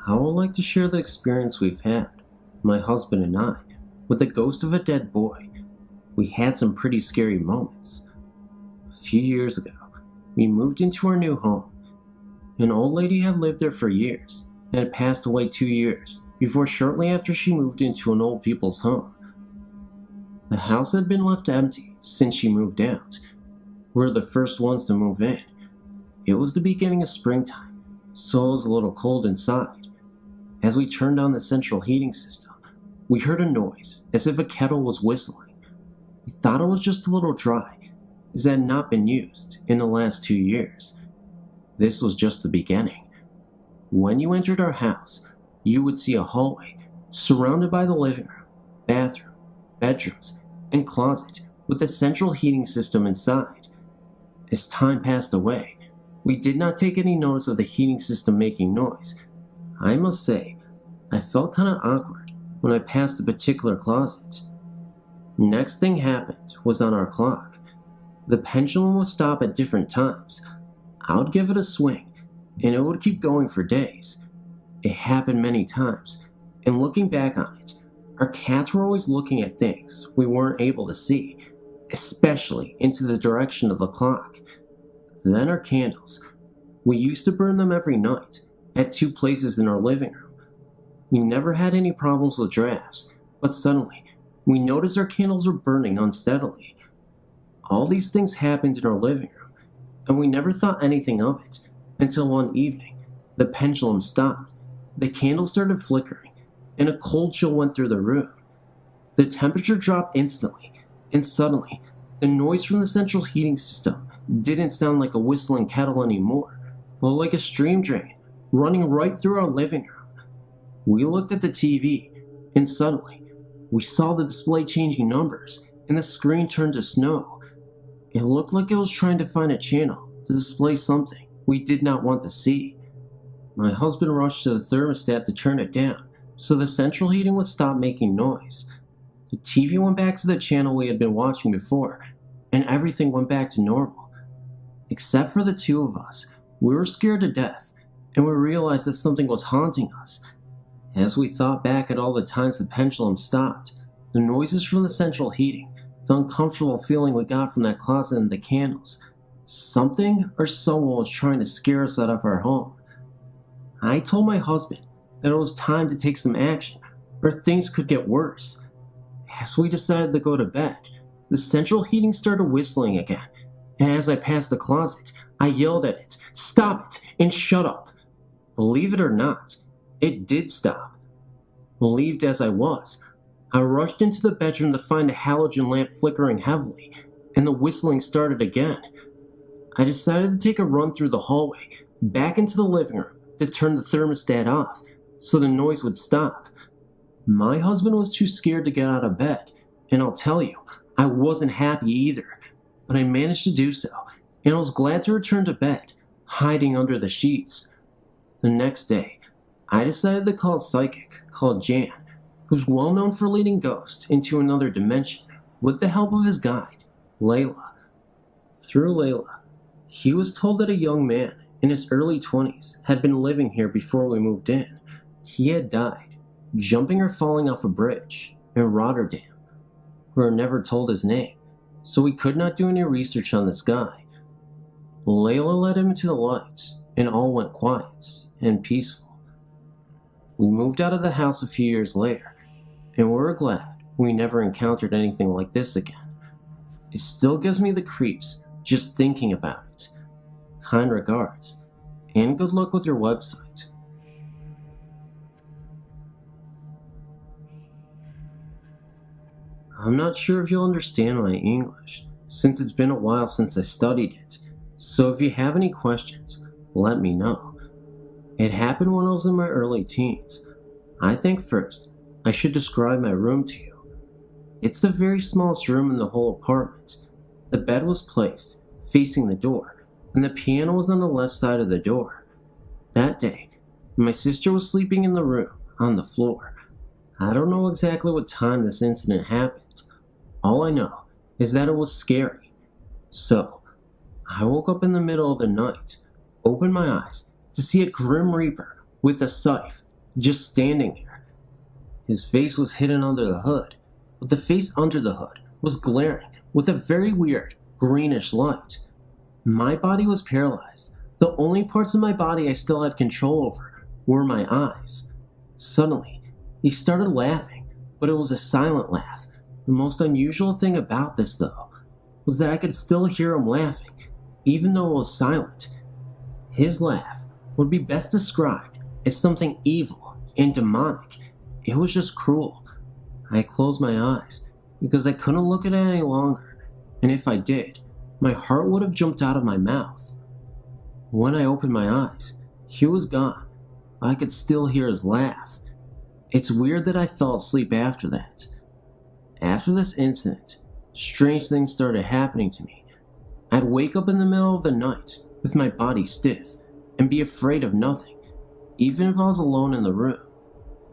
I would like to share the experience we've had, my husband and I, with the ghost of a dead boy. We had some pretty scary moments. A few years ago, we moved into our new home. An old lady had lived there for years and had passed away 2 years before shortly after she moved into an old people's home. The house had been left empty since she moved out. We were the first ones to move in. It was the beginning of springtime, so it was a little cold inside. As we turned on the central heating system, we heard a noise as if a kettle was whistling. We thought it was just a little dry, as it had not been used in the last 2 years. This was just the beginning. When you entered our house, you would see a hallway surrounded by the living room, bathroom, bedrooms, and closet with the central heating system inside. As time passed away, we did not take any notice of the heating system making noise. I must say, I felt kinda awkward when I passed a particular closet. Next thing happened was on our clock. The pendulum would stop at different times. I would give it a swing, and it would keep going for days. It happened many times, and looking back on it, our cats were always looking at things we weren't able to see, especially into the direction of the clock. Then our candles. We used to burn them every night, at 2 places in our living room. We never had any problems with drafts, but suddenly, we noticed our candles were burning unsteadily. All these things happened in our living room, and we never thought anything of it until one evening, the pendulum stopped, the candle started flickering, and a cold chill went through the room. The temperature dropped instantly, and suddenly, the noise from the central heating system didn't sound like a whistling kettle anymore, but like a stream drain running right through our living room. We looked at the TV, and suddenly, we saw the display changing numbers, and the screen turned to snow. It looked like it was trying to find a channel to display something we did not want to see. My husband rushed to the thermostat to turn it down, so the central heating would stop making noise. The TV went back to the channel we had been watching before, and everything went back to normal. Except for the two of us, we were scared to death, and we realized that something was haunting us. As we thought back at all the times the pendulum stopped, the noises from the central heating, the uncomfortable feeling we got from that closet and the candles, something or someone was trying to scare us out of our home. I told my husband that it was time to take some action, or things could get worse. As we decided to go to bed, the central heating started whistling again, and as I passed the closet, I yelled at it, "Stop it, and shut up!" Believe it or not, it did stop. Relieved as I was, I rushed into the bedroom to find the halogen lamp flickering heavily, and the whistling started again. I decided to take a run through the hallway, back into the living room, to turn the thermostat off, so the noise would stop. My husband was too scared to get out of bed, and I'll tell you, I wasn't happy either, but I managed to do so, and I was glad to return to bed, hiding under the sheets. The next day, I decided to call a psychic called Jan, who's well known for leading ghosts into another dimension with the help of his guide, Layla. Through Layla, he was told that a young man in his early 20s had been living here before we moved in. He had died, jumping or falling off a bridge in Rotterdam. We were never told his name, so we could not do any research on this guy. Layla led him into the light, and all went quiet and peaceful. We moved out of the house a few years later, and we're glad we never encountered anything like this again. It still gives me the creeps just thinking about it. Kind regards, and good luck with your website. I'm not sure if you'll understand my English, since it's been a while since I studied it, so if you have any questions, let me know. It happened when I was in my early teens. I think first, I should describe my room to you. It's the very smallest room in the whole apartment. The bed was placed facing the door, and the piano was on the left side of the door. That day, my sister was sleeping in the room, on the floor. I don't know exactly what time this incident happened. All I know is that it was scary. So, I woke up in the middle of the night, opened my eyes to see a Grim Reaper with a scythe just standing there. His face was hidden under the hood, but the face under the hood was glaring with a very weird greenish light. My body was paralyzed. The only parts of my body I still had control over were my eyes. Suddenly, he started laughing, but it was a silent laugh. The most unusual thing about this, though, was that I could still hear him laughing, even though it was silent. His laugh would be best described as something evil and demonic. It was just cruel. I closed my eyes because I couldn't look at it any longer, and if I did, my heart would have jumped out of my mouth. When I opened my eyes, he was gone. I could still hear his laugh. It's weird that I fell asleep after that. After this incident, strange things started happening to me. I'd wake up in the middle of the night with my body stiff and be afraid of nothing, even if I was alone in the room.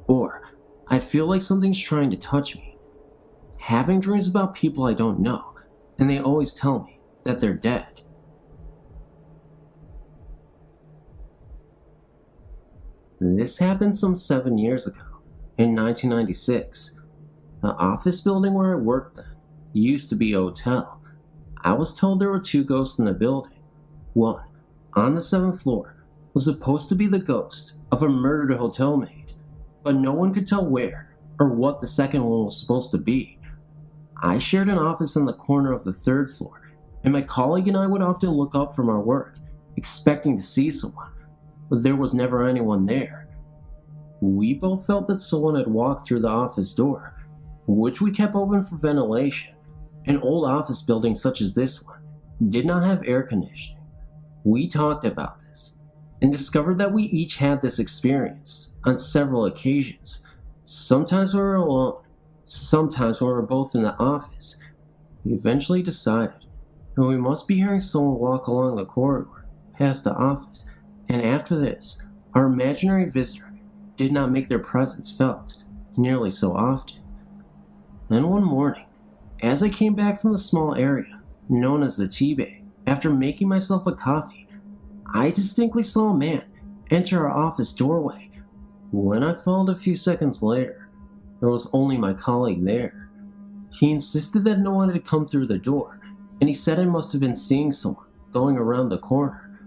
Or I'd feel like something's trying to touch me. Having dreams about people I don't know, and they always tell me that they're dead. This happened some 7 years ago, in 1996. The office building where I worked then used to be a hotel. I was told there were 2 ghosts in the building. One, on the 7th floor, was supposed to be the ghost of a murdered hotel maid. but no one could tell where or what the second one was supposed to be. I shared an office on the corner of the third floor, and my colleague and I would often look up from our work, expecting to see someone, but there was never anyone there. We both felt that someone had walked through the office door, which we kept open for ventilation. An old office building such as this one did not have air conditioning. We talked about this and discovered that we each had this experience on several occasions. Sometimes we were alone, sometimes when we were both in the office. We eventually decided that we must be hearing someone walk along the corridor past the office, and after this, our imaginary visitor did not make their presence felt nearly so often. Then one morning, as I came back from the small area known as the tea bag after making myself a coffee, I distinctly saw a man enter our office doorway. When I followed a few seconds later, there was only my colleague there. He insisted that no one had come through the door, and he said I must have been seeing someone going around the corner.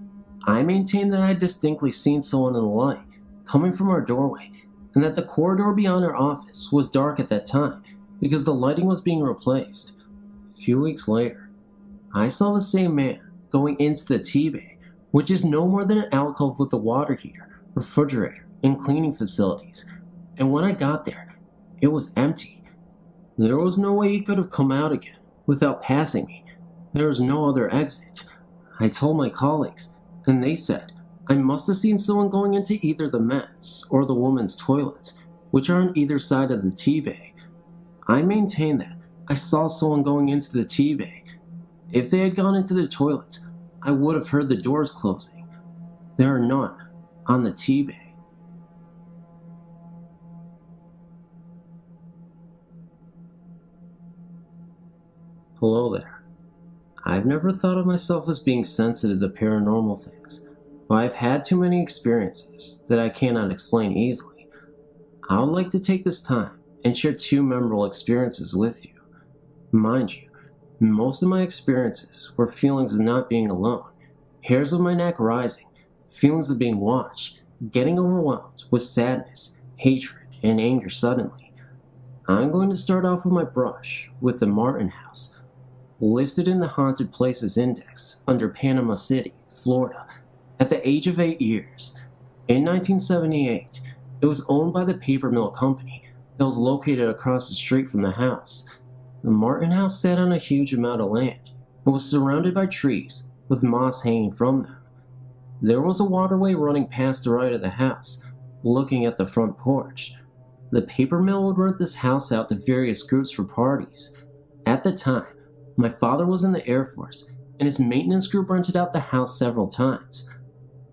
I maintained that I had distinctly seen someone in the light coming from our doorway, and that the corridor beyond our office was dark at that time because the lighting was being replaced. A few weeks later, I saw the same man going into the tea bag, which is no more than an alcove with a water heater, refrigerator, and cleaning facilities, and when I got there, it was empty. There was no way he could have come out again without passing me. There was no other exit. I told my colleagues, and they said I must have seen someone going into either the men's or the women's toilets, which are on either side of the tea bag. I maintain that I saw someone going into the tea bag. If they had gone into the toilets, I would have heard the doors closing. There are none on the tea bag. Hello there. I've never thought of myself as being sensitive to paranormal things, but I've had too many experiences that I cannot explain easily. I would like to take this time and share two memorable experiences with you. Mind you, most of my experiences were feelings of not being alone, hairs of my neck rising, feelings of being watched, getting overwhelmed with sadness, hatred, and anger suddenly. I'm going to start off with my brush with the Martin House, listed in the Haunted Places Index under Panama City, Florida, at the age of 8 years. In 1978, it was owned by the paper mill company that was located across the street from the house. The Martin House sat on a huge amount of land and was surrounded by trees with moss hanging from them. There was a waterway running past the right of the house, looking at the front porch. The paper mill would rent this house out to various groups for parties. At the time, my father was in the Air Force, and his maintenance group rented out the house several times.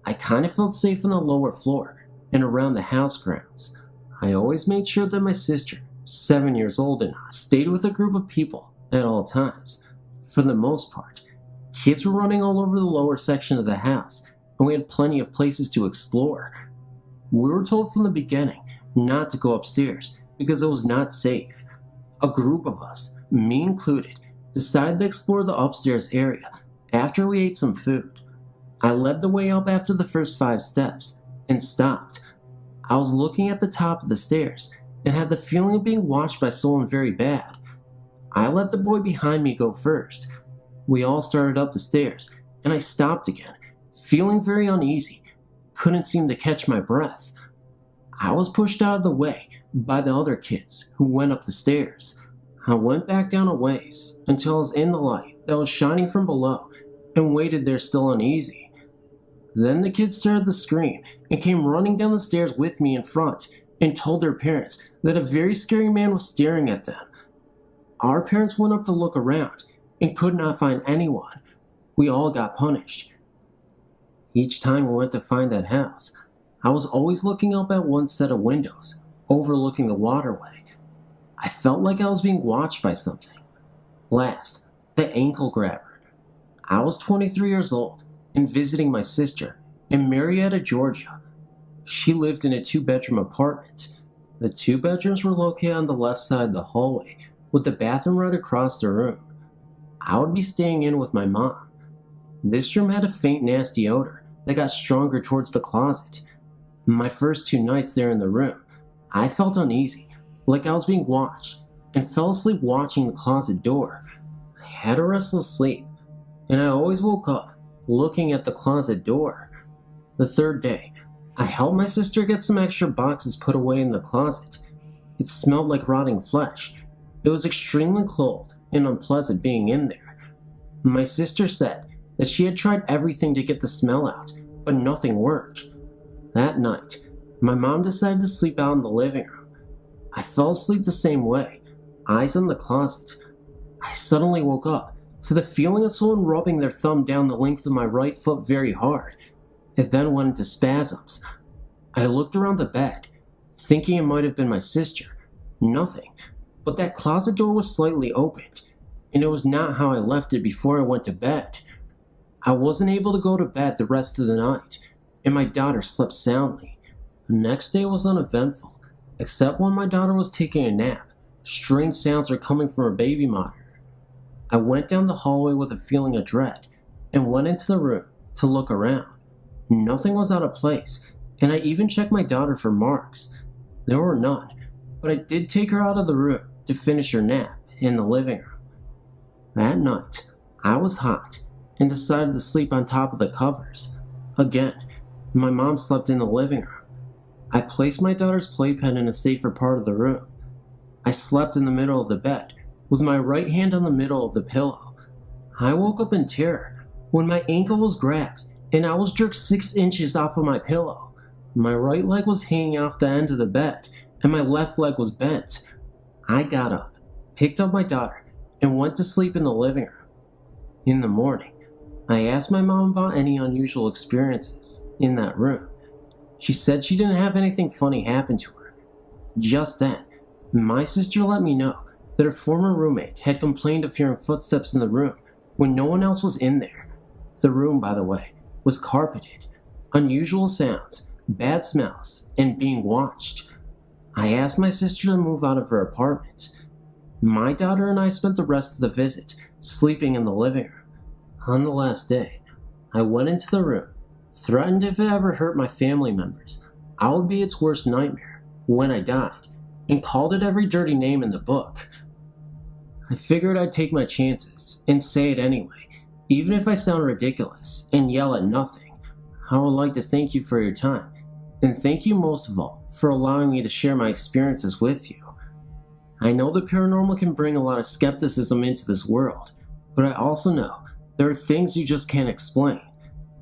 I kind of felt safe on the lower floor and around the house grounds. I always made sure that my sister, 7 years old, and I stayed with a group of people at all times. For the most part, kids were running all over the lower section of the house, and we had plenty of places to explore. We were told from the beginning not to go upstairs because it was not safe. A group of us, me included, decided to explore the upstairs area after we ate some food. I led the way up after the first 5 steps and stopped. I was looking at the top of the stairs and had the feeling of being watched by someone very bad. I let the boy behind me go first. We all started up the stairs and I stopped again, feeling very uneasy. Couldn't seem to catch my breath. I was pushed out of the way by the other kids who went up the stairs. I went back down a ways until I was in the light that was shining from below and waited there still uneasy. Then the kids started to scream and came running down the stairs with me in front and told their parents that a very scary man was staring at them. Our parents went up to look around and could not find anyone. We all got punished. Each time we went to find that house, I was always looking up at one set of windows overlooking the waterway. I felt like I was being watched by something. Last, the ankle grabber. I was 23 years old and visiting my sister in Marietta, Georgia. She lived in a 2-bedroom apartment. The 2 bedrooms were located on the left side of the hallway, with the bathroom right across the room. I would be staying in with my mom. This room had a faint, nasty odor that got stronger towards the closet. My first 2 nights there in the room, I felt uneasy, like I was being watched, and fell asleep watching the closet door. I had a restless sleep, and I always woke up looking at the closet door. The third day, I helped my sister get some extra boxes put away in the closet. It smelled like rotting flesh. It was extremely cold and unpleasant being in there. My sister said that she had tried everything to get the smell out, but nothing worked. That night, my mom decided to sleep out in the living room. I fell asleep the same way, eyes on the closet. I suddenly woke up to the feeling of someone rubbing their thumb down the length of my right foot very hard. It then went into spasms. I looked around the bed, thinking it might have been my sister. Nothing, but that closet door was slightly opened, and it was not how I left it before I went to bed. I wasn't able to go to bed the rest of the night, and my daughter slept soundly. The next day was uneventful, except when my daughter was taking a nap. Strange sounds were coming from her baby monitor. I went down the hallway with a feeling of dread, and went into the room to look around. Nothing was out of place, and I even checked my daughter for marks. There were none, but I did take her out of the room to finish her nap in the living room. That night, I was hot and decided to sleep on top of the covers. Again, my mom slept in the living room. I placed my daughter's playpen in a safer part of the room. I slept in the middle of the bed, with my right hand on the middle of the pillow. I woke up in terror when my ankle was grabbed and I was jerked 6 inches off of my pillow. My right leg was hanging off the end of the bed, and my left leg was bent. I got up, picked up my daughter, and went to sleep in the living room. In the morning, I asked my mom about any unusual experiences in that room. She said she didn't have anything funny happen to her. Just then, my sister let me know that her former roommate had complained of hearing footsteps in the room when no one else was in there. The room, by the way, was carpeted. Unusual sounds, bad smells, and being watched. I asked my sister to move out of her apartment. My daughter and I spent the rest of the visit sleeping in the living room. On the last day, I went into the room, threatened if it ever hurt my family members, I would be its worst nightmare when I died, and called it every dirty name in the book. I figured I'd take my chances and say it anyway, even if I sound ridiculous and yell at nothing. I would like to thank you for your time, and thank you most of all for allowing me to share my experiences with you. I know the paranormal can bring a lot of skepticism into this world, but I also know there are things you just can't explain.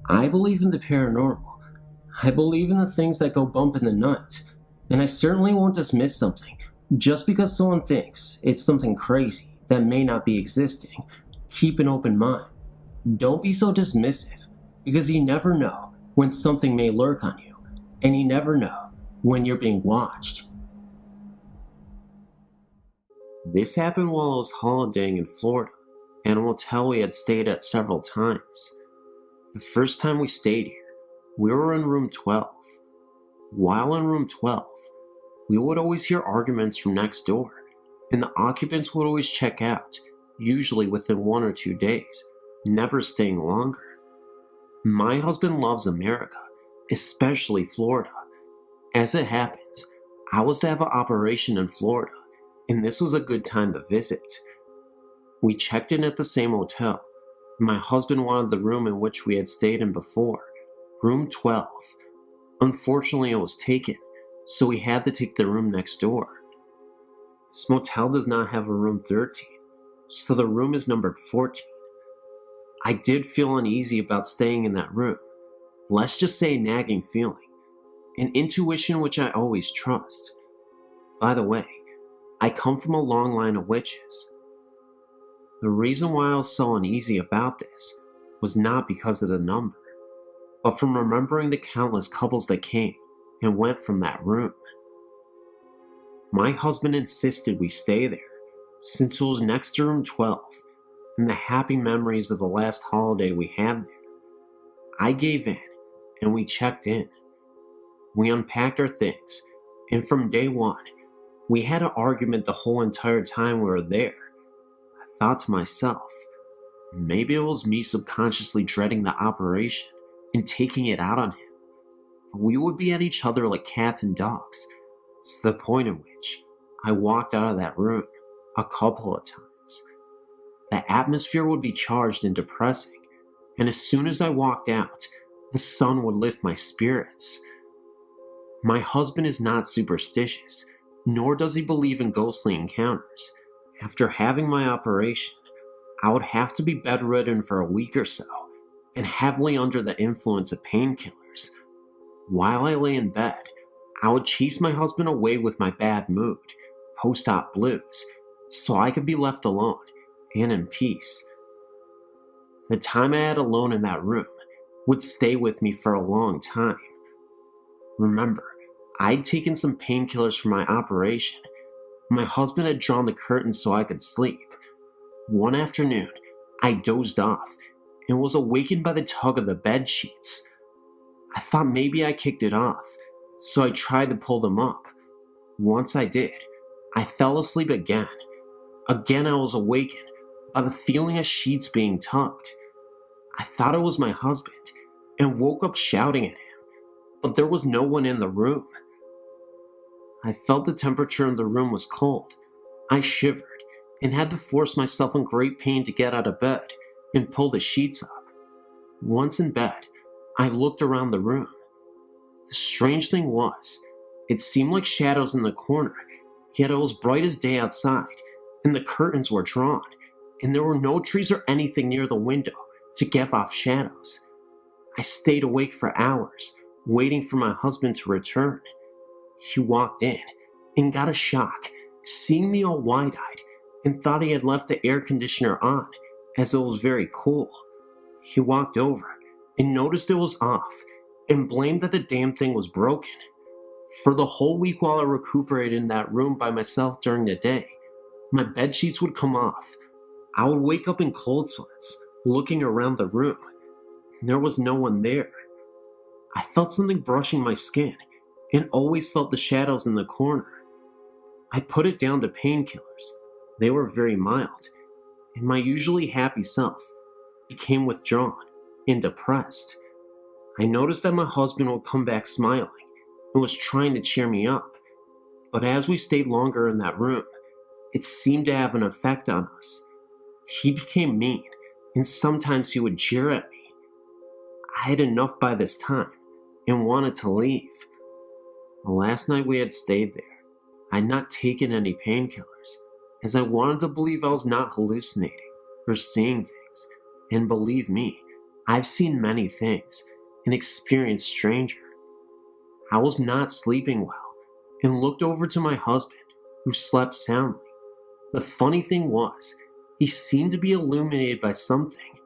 I believe in the paranormal. I believe in the things that go bump in the night, and I certainly won't dismiss something just because someone thinks it's something crazy that may not be existing. Keep an open mind. Don't be so dismissive, because you never know when something may lurk on you, and you never know when you're being watched. This happened while I was holidaying in Florida, at a motel we had stayed at several times. The first time we stayed here, we were in room 12. While in room 12, we would always hear arguments from next door, and the occupants would always check out, usually within 1 or 2 days, never staying longer. My husband loves America, especially Florida. As it happens, I was to have an operation in Florida, and this was a good time to visit. We checked in at the same hotel. My husband wanted the room in which we had stayed in before, room 12. Unfortunately, it was taken, so we had to take the room next door. This motel does not have a room 13, so the room is numbered 14. I did feel uneasy about staying in that room. Let's just say a nagging feeling, an intuition which I always trust. By the way, I come from a long line of witches. The reason why I was so uneasy about this was not because of the number, but from remembering the countless couples that came and went from that room. My husband insisted we stay there, since it was next to room 12, and the happy memories of the last holiday we had there. I gave in, and we checked in. We unpacked our things, and from day one, we had an argument the whole entire time we were there. I thought to myself, maybe it was me subconsciously dreading the operation and taking it out on him. We would be at each other like cats and dogs, to the point in which I walked out of that room a couple of times. The atmosphere would be charged and depressing, and as soon as I walked out, the sun would lift my spirits. My husband is not superstitious, nor does he believe in ghostly encounters. After having my operation, I would have to be bedridden for a week or so, and heavily under the influence of painkillers. While I lay in bed, I would chase my husband away with my bad mood, post-op blues, so I could be left alone and in peace. The time I had alone in that room would stay with me for a long time. Remember, I'd taken some painkillers for my operation. My husband had drawn the curtains so I could sleep. One afternoon, I dozed off and was awakened by the tug of the bed sheets. I thought maybe I kicked it off, so I tried to pull them up. Once I did, I fell asleep again. Again, I was awakened by the feeling of sheets being tugged. I thought it was my husband and woke up shouting at him, but there was no one in the room. I felt the temperature in the room was cold. I shivered and had to force myself in great pain to get out of bed and pull the sheets up. Once in bed, I looked around the room. The strange thing was, it seemed like shadows in the corner, yet it was bright as day outside, and the curtains were drawn, and there were no trees or anything near the window to give off shadows. I stayed awake for hours, waiting for my husband to return. He walked in and got a shock, seeing me all wide-eyed, and thought he had left the air conditioner on, as it was very cool. He walked over and noticed it was off, and blamed that the damn thing was broken. For the whole week while I recuperated in that room by myself during the day, my bed sheets would come off. I would wake up in cold sweats, looking around the room. There was no one there. I felt something brushing my skin, and always felt the shadows in the corner. I put it down to painkillers. They were very mild, and my usually happy self became withdrawn and depressed. I noticed that my husband would come back smiling and was trying to cheer me up, but as we stayed longer in that room, it seemed to have an effect on us. He became mean, and sometimes he would jeer at me. I had enough by this time and wanted to leave. The last night we had stayed there, I had not taken any painkillers, as I wanted to believe I was not hallucinating or seeing things. And believe me, I've seen many things and experienced stranger. I was not sleeping well and looked over to my husband, who slept soundly. The funny thing was, he seemed to be illuminated by something.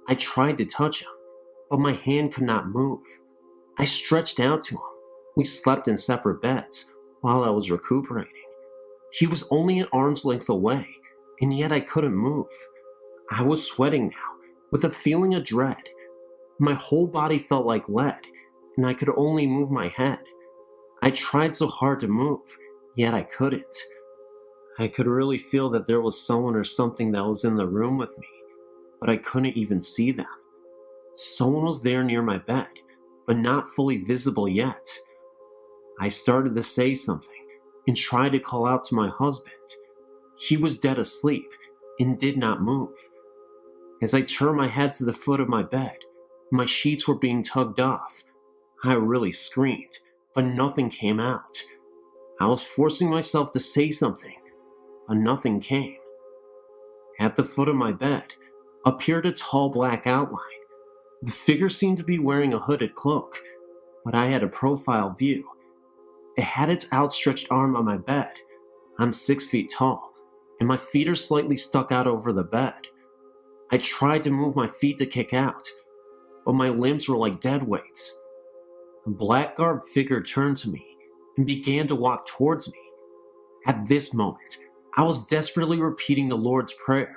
I tried to touch him, but my hand could not move. I stretched out to him. We slept in separate beds while I was recuperating. He was only an arm's length away, and yet I couldn't move. I was sweating now, with a feeling of dread. My whole body felt like lead, and I could only move my head. I tried so hard to move, yet I couldn't. I could really feel that there was someone or something that was in the room with me, but I couldn't even see them. Someone was there near my bed, but not fully visible yet. I started to say something and tried to call out to my husband. He was dead asleep and did not move. As I turned my head to the foot of my bed, my sheets were being tugged off. I really screamed, but nothing came out. I was forcing myself to say something, but nothing came. At the foot of my bed appeared a tall black outline. The figure seemed to be wearing a hooded cloak, but I had a profile view. It had its outstretched arm on my bed. I'm 6 feet tall, and my feet are slightly stuck out over the bed. I tried to move my feet to kick out, but my limbs were like dead weights. The black-garbed figure turned to me and began to walk towards me. At this moment, I was desperately repeating the Lord's Prayer.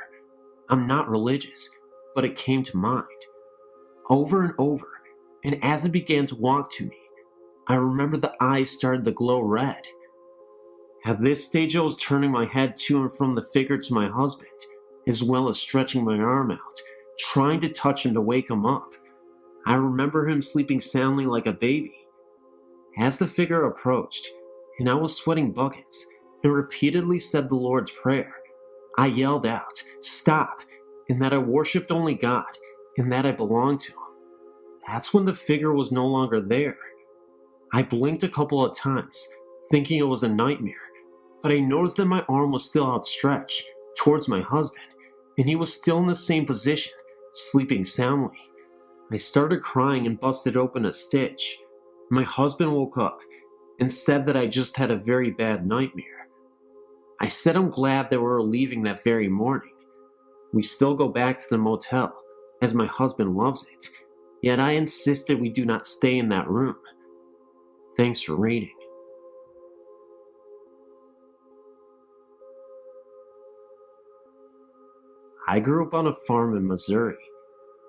I'm not religious, but it came to mind. Over and over, and as it began to walk to me, I remember the eyes started to glow red. At this stage, I was turning my head to and from the figure to my husband, as well as stretching my arm out, trying to touch him to wake him up. I remember him sleeping soundly like a baby. As the figure approached, and I was sweating buckets and repeatedly said the Lord's Prayer. I yelled out, "Stop," and that I worshipped only God and that I belonged to Him. That's when the figure was no longer there. I blinked a couple of times, thinking it was a nightmare, but I noticed that my arm was still outstretched towards my husband, and he was still in the same position, sleeping soundly. I started crying and busted open a stitch. My husband woke up and said that I just had a very bad nightmare. I said I'm glad that we were leaving that very morning. We still go back to the motel, as my husband loves it, yet I insisted we do not stay in that room. Thanks for reading. I grew up on a farm in Missouri.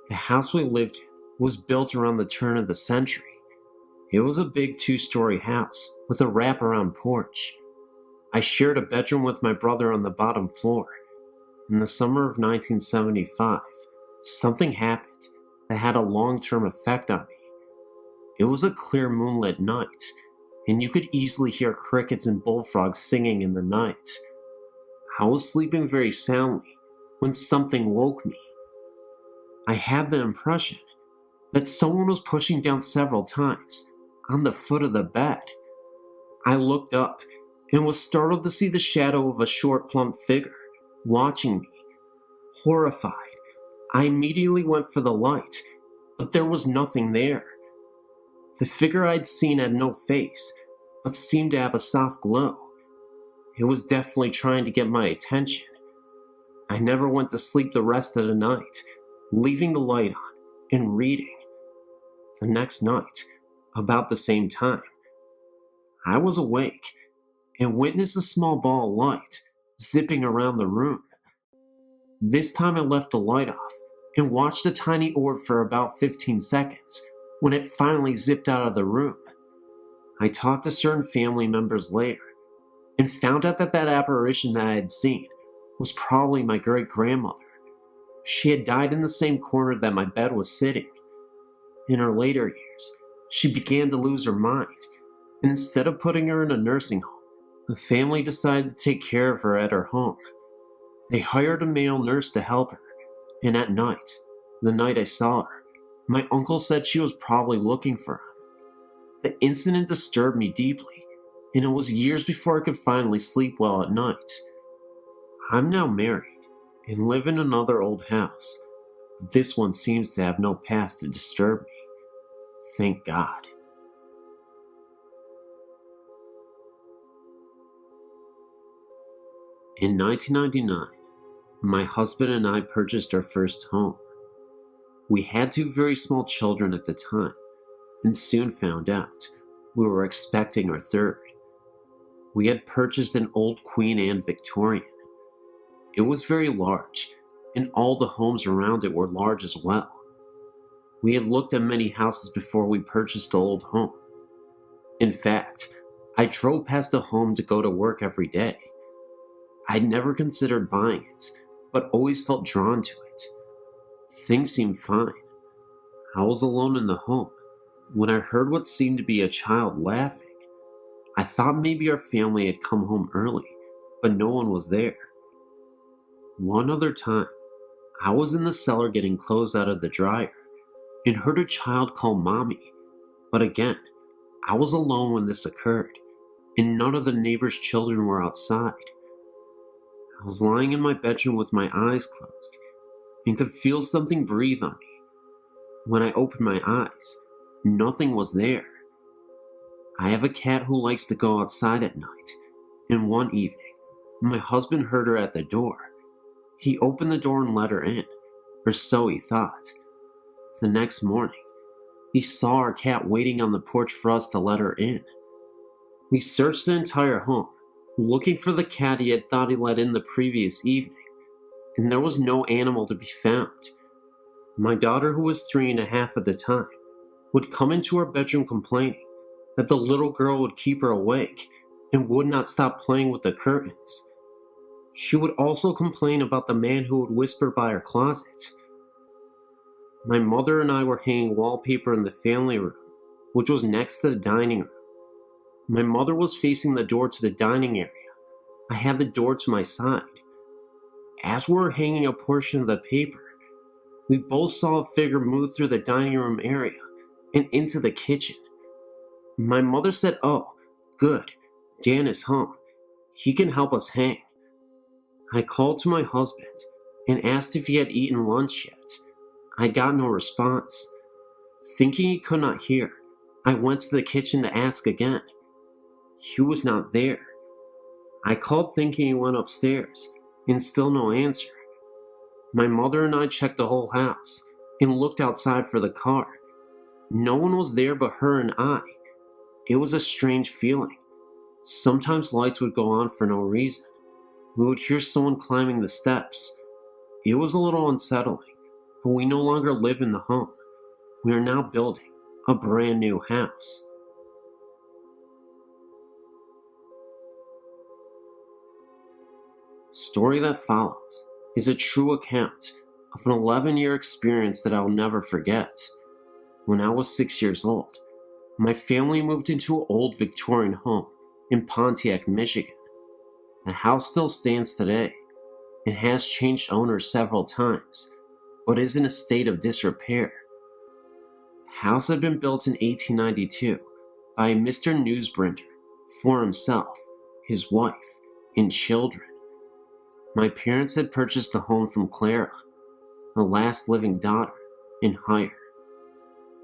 The house we lived in was built around the turn of the century. It was a big 2-story house with a wraparound porch. I shared a bedroom with my brother on the bottom floor. In the summer of 1975, something happened that had a long-term effect on me. It was a clear moonlit night, and you could easily hear crickets and bullfrogs singing in the night. I was sleeping very soundly when something woke me. I had the impression that someone was pushing down several times on the foot of the bed. I looked up and was startled to see the shadow of a short, plump figure watching me. Horrified, I immediately went for the light, but there was nothing there. The figure I'd seen had no face, but seemed to have a soft glow. It was definitely trying to get my attention. I never went to sleep the rest of the night, leaving the light on and reading. The next night, about the same time, I was awake and witnessed a small ball of light zipping around the room. This time I left the light off and watched a tiny orb for about 15 seconds when it finally zipped out of the room. I talked to certain family members later and found out that apparition that I had seen was probably my great-grandmother. She had died in the same corner that my bed was sitting. In her later years, she began to lose her mind, and instead of putting her in a nursing home, the family decided to take care of her at her home. They hired a male nurse to help her, and at night, the night I saw her, my uncle said she was probably looking for him. The incident disturbed me deeply, and it was years before I could finally sleep well at night. I'm now married and live in another old house, but this one seems to have no past to disturb me. Thank God. In 1999, my husband and I purchased our first home. We had 2 very small children at the time, and soon found out we were expecting our third. We had purchased an old Queen Anne Victorian. It was very large, and all the homes around it were large as well. We had looked at many houses before we purchased the old home. In fact, I drove past the home to go to work every day. I'd never considered buying it, but always felt drawn to it. Things seemed fine. I was alone in the home when I heard what seemed to be a child laughing. I thought maybe our family had come home early, but no one was there. One other time, I was in the cellar getting clothes out of the dryer and heard a child call Mommy. But again, I was alone when this occurred, and none of the neighbors' children were outside. I was lying in my bedroom with my eyes closed and could feel something breathe on me. When I opened my eyes, nothing was there. I have a cat who likes to go outside at night, and one evening, my husband heard her at the door. He opened the door and let her in, or so he thought. The next morning, he saw our cat waiting on the porch for us to let her in. We searched the entire home, looking for the cat he had thought he let in the previous evening, and there was no animal to be found. My daughter, who was 3.5 at the time, would come into our bedroom complaining that the little girl would keep her awake and would not stop playing with the curtains. She would also complain about the man who would whisper by her closet. My mother and I were hanging wallpaper in the family room, which was next to the dining room. My mother was facing the door to the dining area. I had the door to my side. As we were hanging a portion of the paper, we both saw a figure move through the dining room area and into the kitchen. My mother said, "Oh, good, Dan is home. He can help us hang." I called to my husband and asked if he had eaten lunch yet. I got no response. Thinking he could not hear, I went to the kitchen to ask again. He was not there. I called thinking he went upstairs, and still no answer. My mother and I checked the whole house and looked outside for the car. No one was there but her and I. It was a strange feeling. Sometimes lights would go on for no reason. We would hear someone climbing the steps. It was a little unsettling, but we no longer live in the home. We are now building a brand new house. The story that follows is a true account of an 11-year experience that I will never forget. When I was 6 years old, my family moved into an old Victorian home in Pontiac, Michigan. The house still stands today. It has changed owners several times, but is in a state of disrepair. The house had been built in 1892 by a Mr. Newsbringer for himself, his wife, and children. My parents had purchased the home from Clara, the last living daughter, in hire.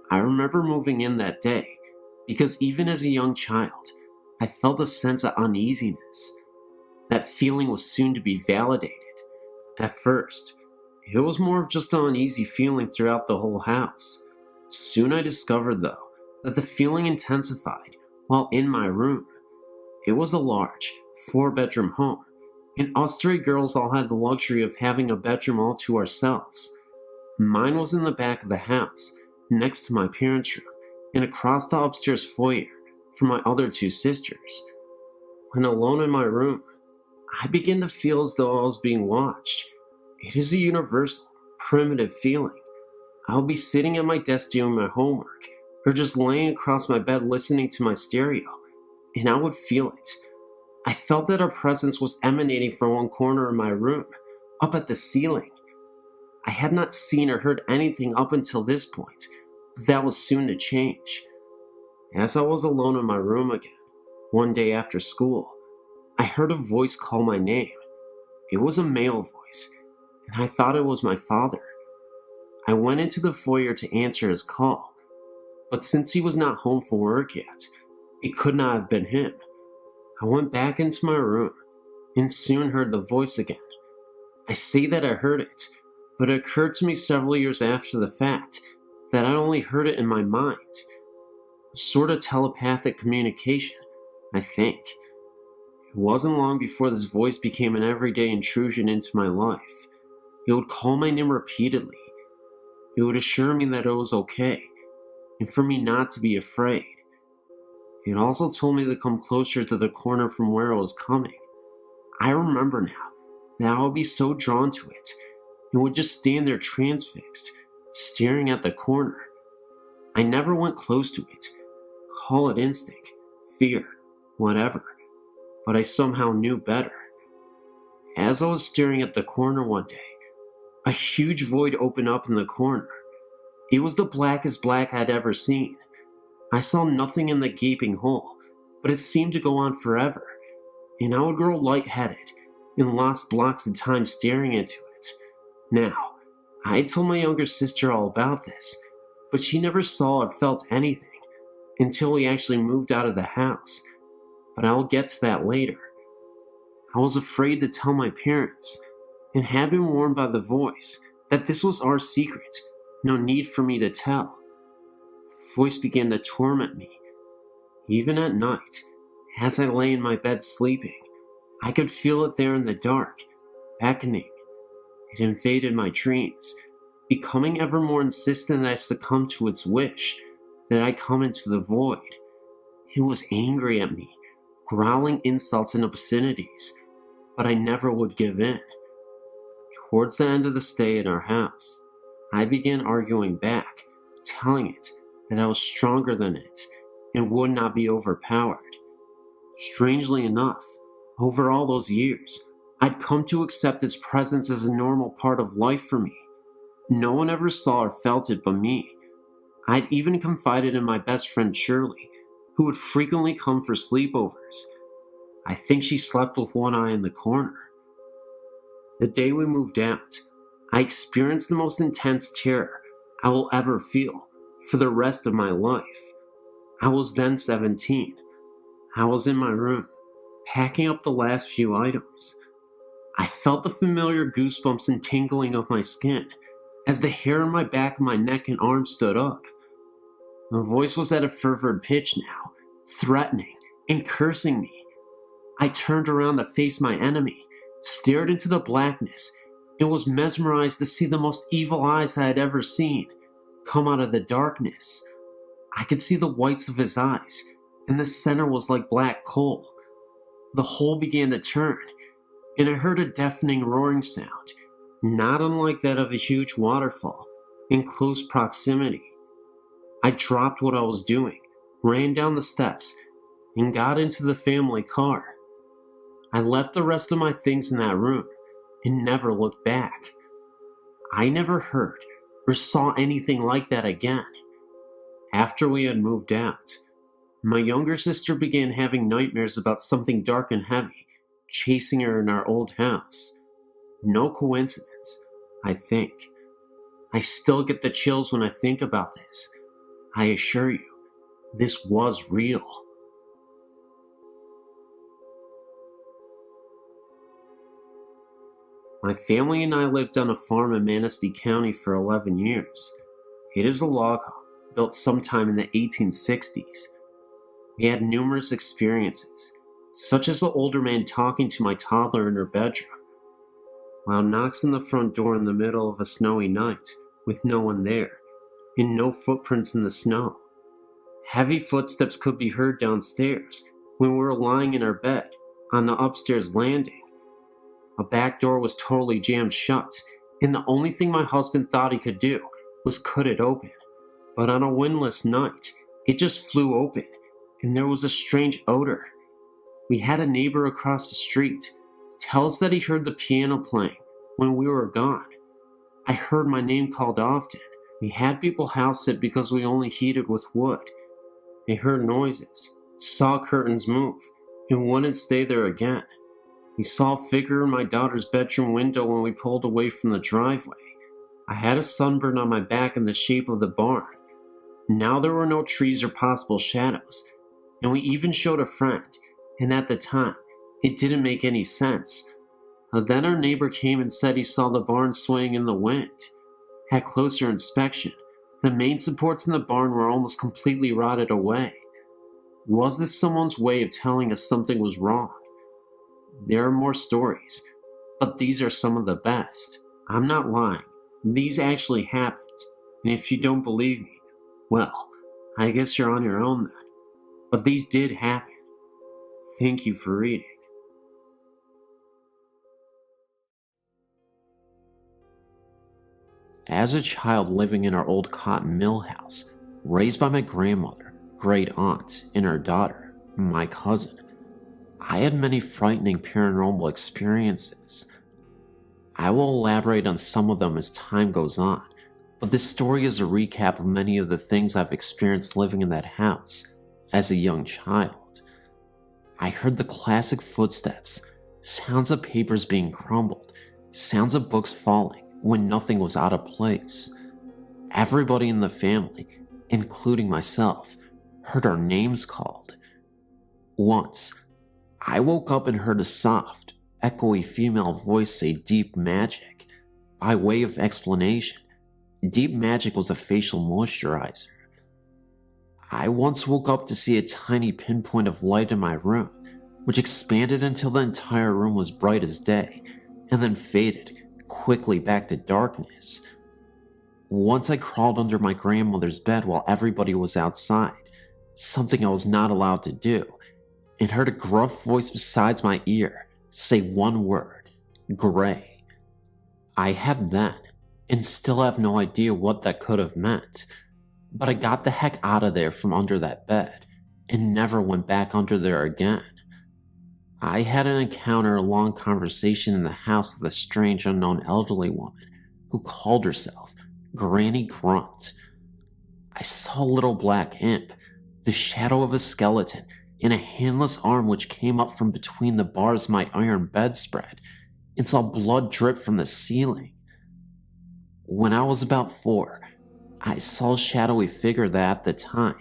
I remember moving in that day because even as a young child, I felt a sense of uneasiness. That feeling was soon to be validated. At first, it was more of just an uneasy feeling throughout the whole house. Soon I discovered, though, that the feeling intensified while in my room. It was a large, 4-bedroom home, and us 3 girls all had the luxury of having a bedroom all to ourselves. Mine was in the back of the house, next to my parents' room, and across the upstairs foyer from my other 2 sisters. When alone in my room, I began to feel as though I was being watched. It is a universal, primitive feeling. I'll be sitting at my desk doing my homework, or just laying across my bed listening to my stereo, and I would feel it. I felt that a presence was emanating from one corner of my room, up at the ceiling. I had not seen or heard anything up until this point, but that was soon to change. As I was alone in my room again, one day after school, I heard a voice call my name. It was a male voice, and I thought it was my father. I went into the foyer to answer his call, but since he was not home from work yet, it could not have been him. I went back into my room and soon heard the voice again. I say that I heard it, but it occurred to me several years after the fact that I only heard it in my mind. A sort of telepathic communication, I think. It wasn't long before this voice became an everyday intrusion into my life. It would call my name repeatedly. It would assure me that it was okay, and for me not to be afraid. It also told me to come closer to the corner from where it was coming. I remember now that I would be so drawn to it, and would just stand there transfixed, staring at the corner. I never went close to it. Call it instinct, fear, whatever. But I somehow knew better. As I was staring at the corner one day, a huge void opened up in the corner. It was the blackest black I'd ever seen. I saw nothing in the gaping hole, but it seemed to go on forever, and I would grow lightheaded and lost blocks of time staring into it. Now, I had told my younger sister all about this, but she never saw or felt anything until we actually moved out of the house. But I'll get to that later. I was afraid to tell my parents, and had been warned by the voice that this was our secret, no need for me to tell. The voice began to torment me. Even at night, as I lay in my bed sleeping, I could feel it there in the dark, beckoning. It invaded my dreams, becoming ever more insistent that I succumb to its wish, that I come into the void. It was angry at me, growling insults and obscenities, but I never would give in. Towards the end of the stay in our house, I began arguing back, telling it that I was stronger than it and would not be overpowered. Strangely enough, over all those years, I'd come to accept its presence as a normal part of life for me. No one ever saw or felt it but me. I'd even confided in my best friend Shirley, who would frequently come for sleepovers. I think she slept with one eye in the corner. The day we moved out, I experienced the most intense terror I will ever feel for the rest of my life. I was then 17. I was in my room, packing up the last few items. I felt the familiar goosebumps and tingling of my skin as the hair on my back of my neck and arms stood up. My voice was at a fervid pitch now, threatening and cursing me. I turned around to face my enemy, stared into the blackness, and was mesmerized to see the most evil eyes I had ever seen come out of the darkness. I could see the whites of his eyes, and the center was like black coal. The whole began to turn, and I heard a deafening roaring sound, not unlike that of a huge waterfall, in close proximity. I dropped what I was doing, ran down the steps, and got into the family car. I left the rest of my things in that room and never looked back. I never heard or saw anything like that again. After we had moved out, my younger sister began having nightmares about something dark and heavy chasing her in our old house. No coincidence, I think. I still get the chills when I think about this. I assure you, this was real. My family and I lived on a farm in Manistee County for 11 years. It is a log home built sometime in the 1860s. We had numerous experiences, such as the older man talking to my toddler in her bedroom, while knocks on the front door in the middle of a snowy night with no one there, and no footprints in the snow. Heavy footsteps could be heard downstairs when we were lying in our bed on the upstairs landing. A back door was totally jammed shut, and the only thing my husband thought he could do was cut it open. But on a windless night, it just flew open, and there was a strange odor. We had a neighbor across the street tell us that he heard the piano playing when we were gone. I heard my name called often. We had people house sit because we only heated with wood. They heard noises, saw curtains move, and wouldn't stay there again. We saw a figure in my daughter's bedroom window when we pulled away from the driveway. I had a sunburn on my back in the shape of the barn. Now there were no trees or possible shadows, and we even showed a friend, and at the time, it didn't make any sense. Then our neighbor came and said he saw the barn swaying in the wind. At closer inspection, the main supports in the barn were almost completely rotted away. Was this someone's way of telling us something was wrong? There are more stories, but these are some of the best. I'm not lying. These actually happened, and if you don't believe me, well, I guess you're on your own then. But these did happen. Thank you for reading. As a child living in our old cotton mill house, raised by my grandmother, great aunt, and her daughter, my cousin, I had many frightening paranormal experiences. I will elaborate on some of them as time goes on, but this story is a recap of many of the things I've experienced living in that house as a young child. I heard the classic footsteps, sounds of papers being crumbled, sounds of books falling when nothing was out of place. Everybody in the family, including myself, heard our names called. Once, I woke up and heard a soft, echoey female voice say deep magic. By way of explanation, deep magic was a facial moisturizer. I once woke up to see a tiny pinpoint of light in my room, which expanded until the entire room was bright as day, and then faded quickly back to darkness. Once I crawled under my grandmother's bed while everybody was outside, something I was not allowed to do, and heard a gruff voice beside my ear say one word, gray. I had then, and still have no idea what that could have meant, but I got the heck out of there from under that bed, and never went back under there again. I had an encounter, a long conversation in the house with a strange unknown elderly woman who called herself Granny Grunt. I saw a little black imp, the shadow of a skeleton, and a handless arm which came up from between the bars of my iron bedspread, and saw blood drip from the ceiling. When I was about 4, I saw a shadowy figure that at the time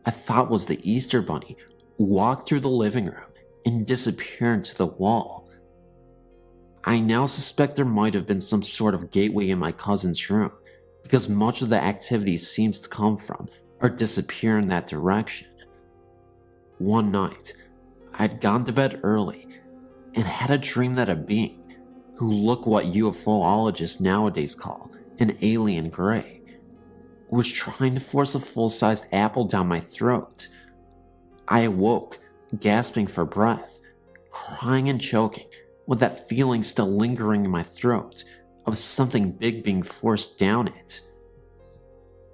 I thought was the Easter Bunny walk through the living room and disappear into the wall. I now suspect there might have been some sort of gateway in my cousin's room, because much of the activity seems to come from or disappear in that direction. One night, I'd gone to bed early and had a dream that a being, who looked what UFOologists nowadays call an alien gray, was trying to force a full-sized apple down my throat. I awoke, gasping for breath, crying and choking, with that feeling still lingering in my throat of something big being forced down it.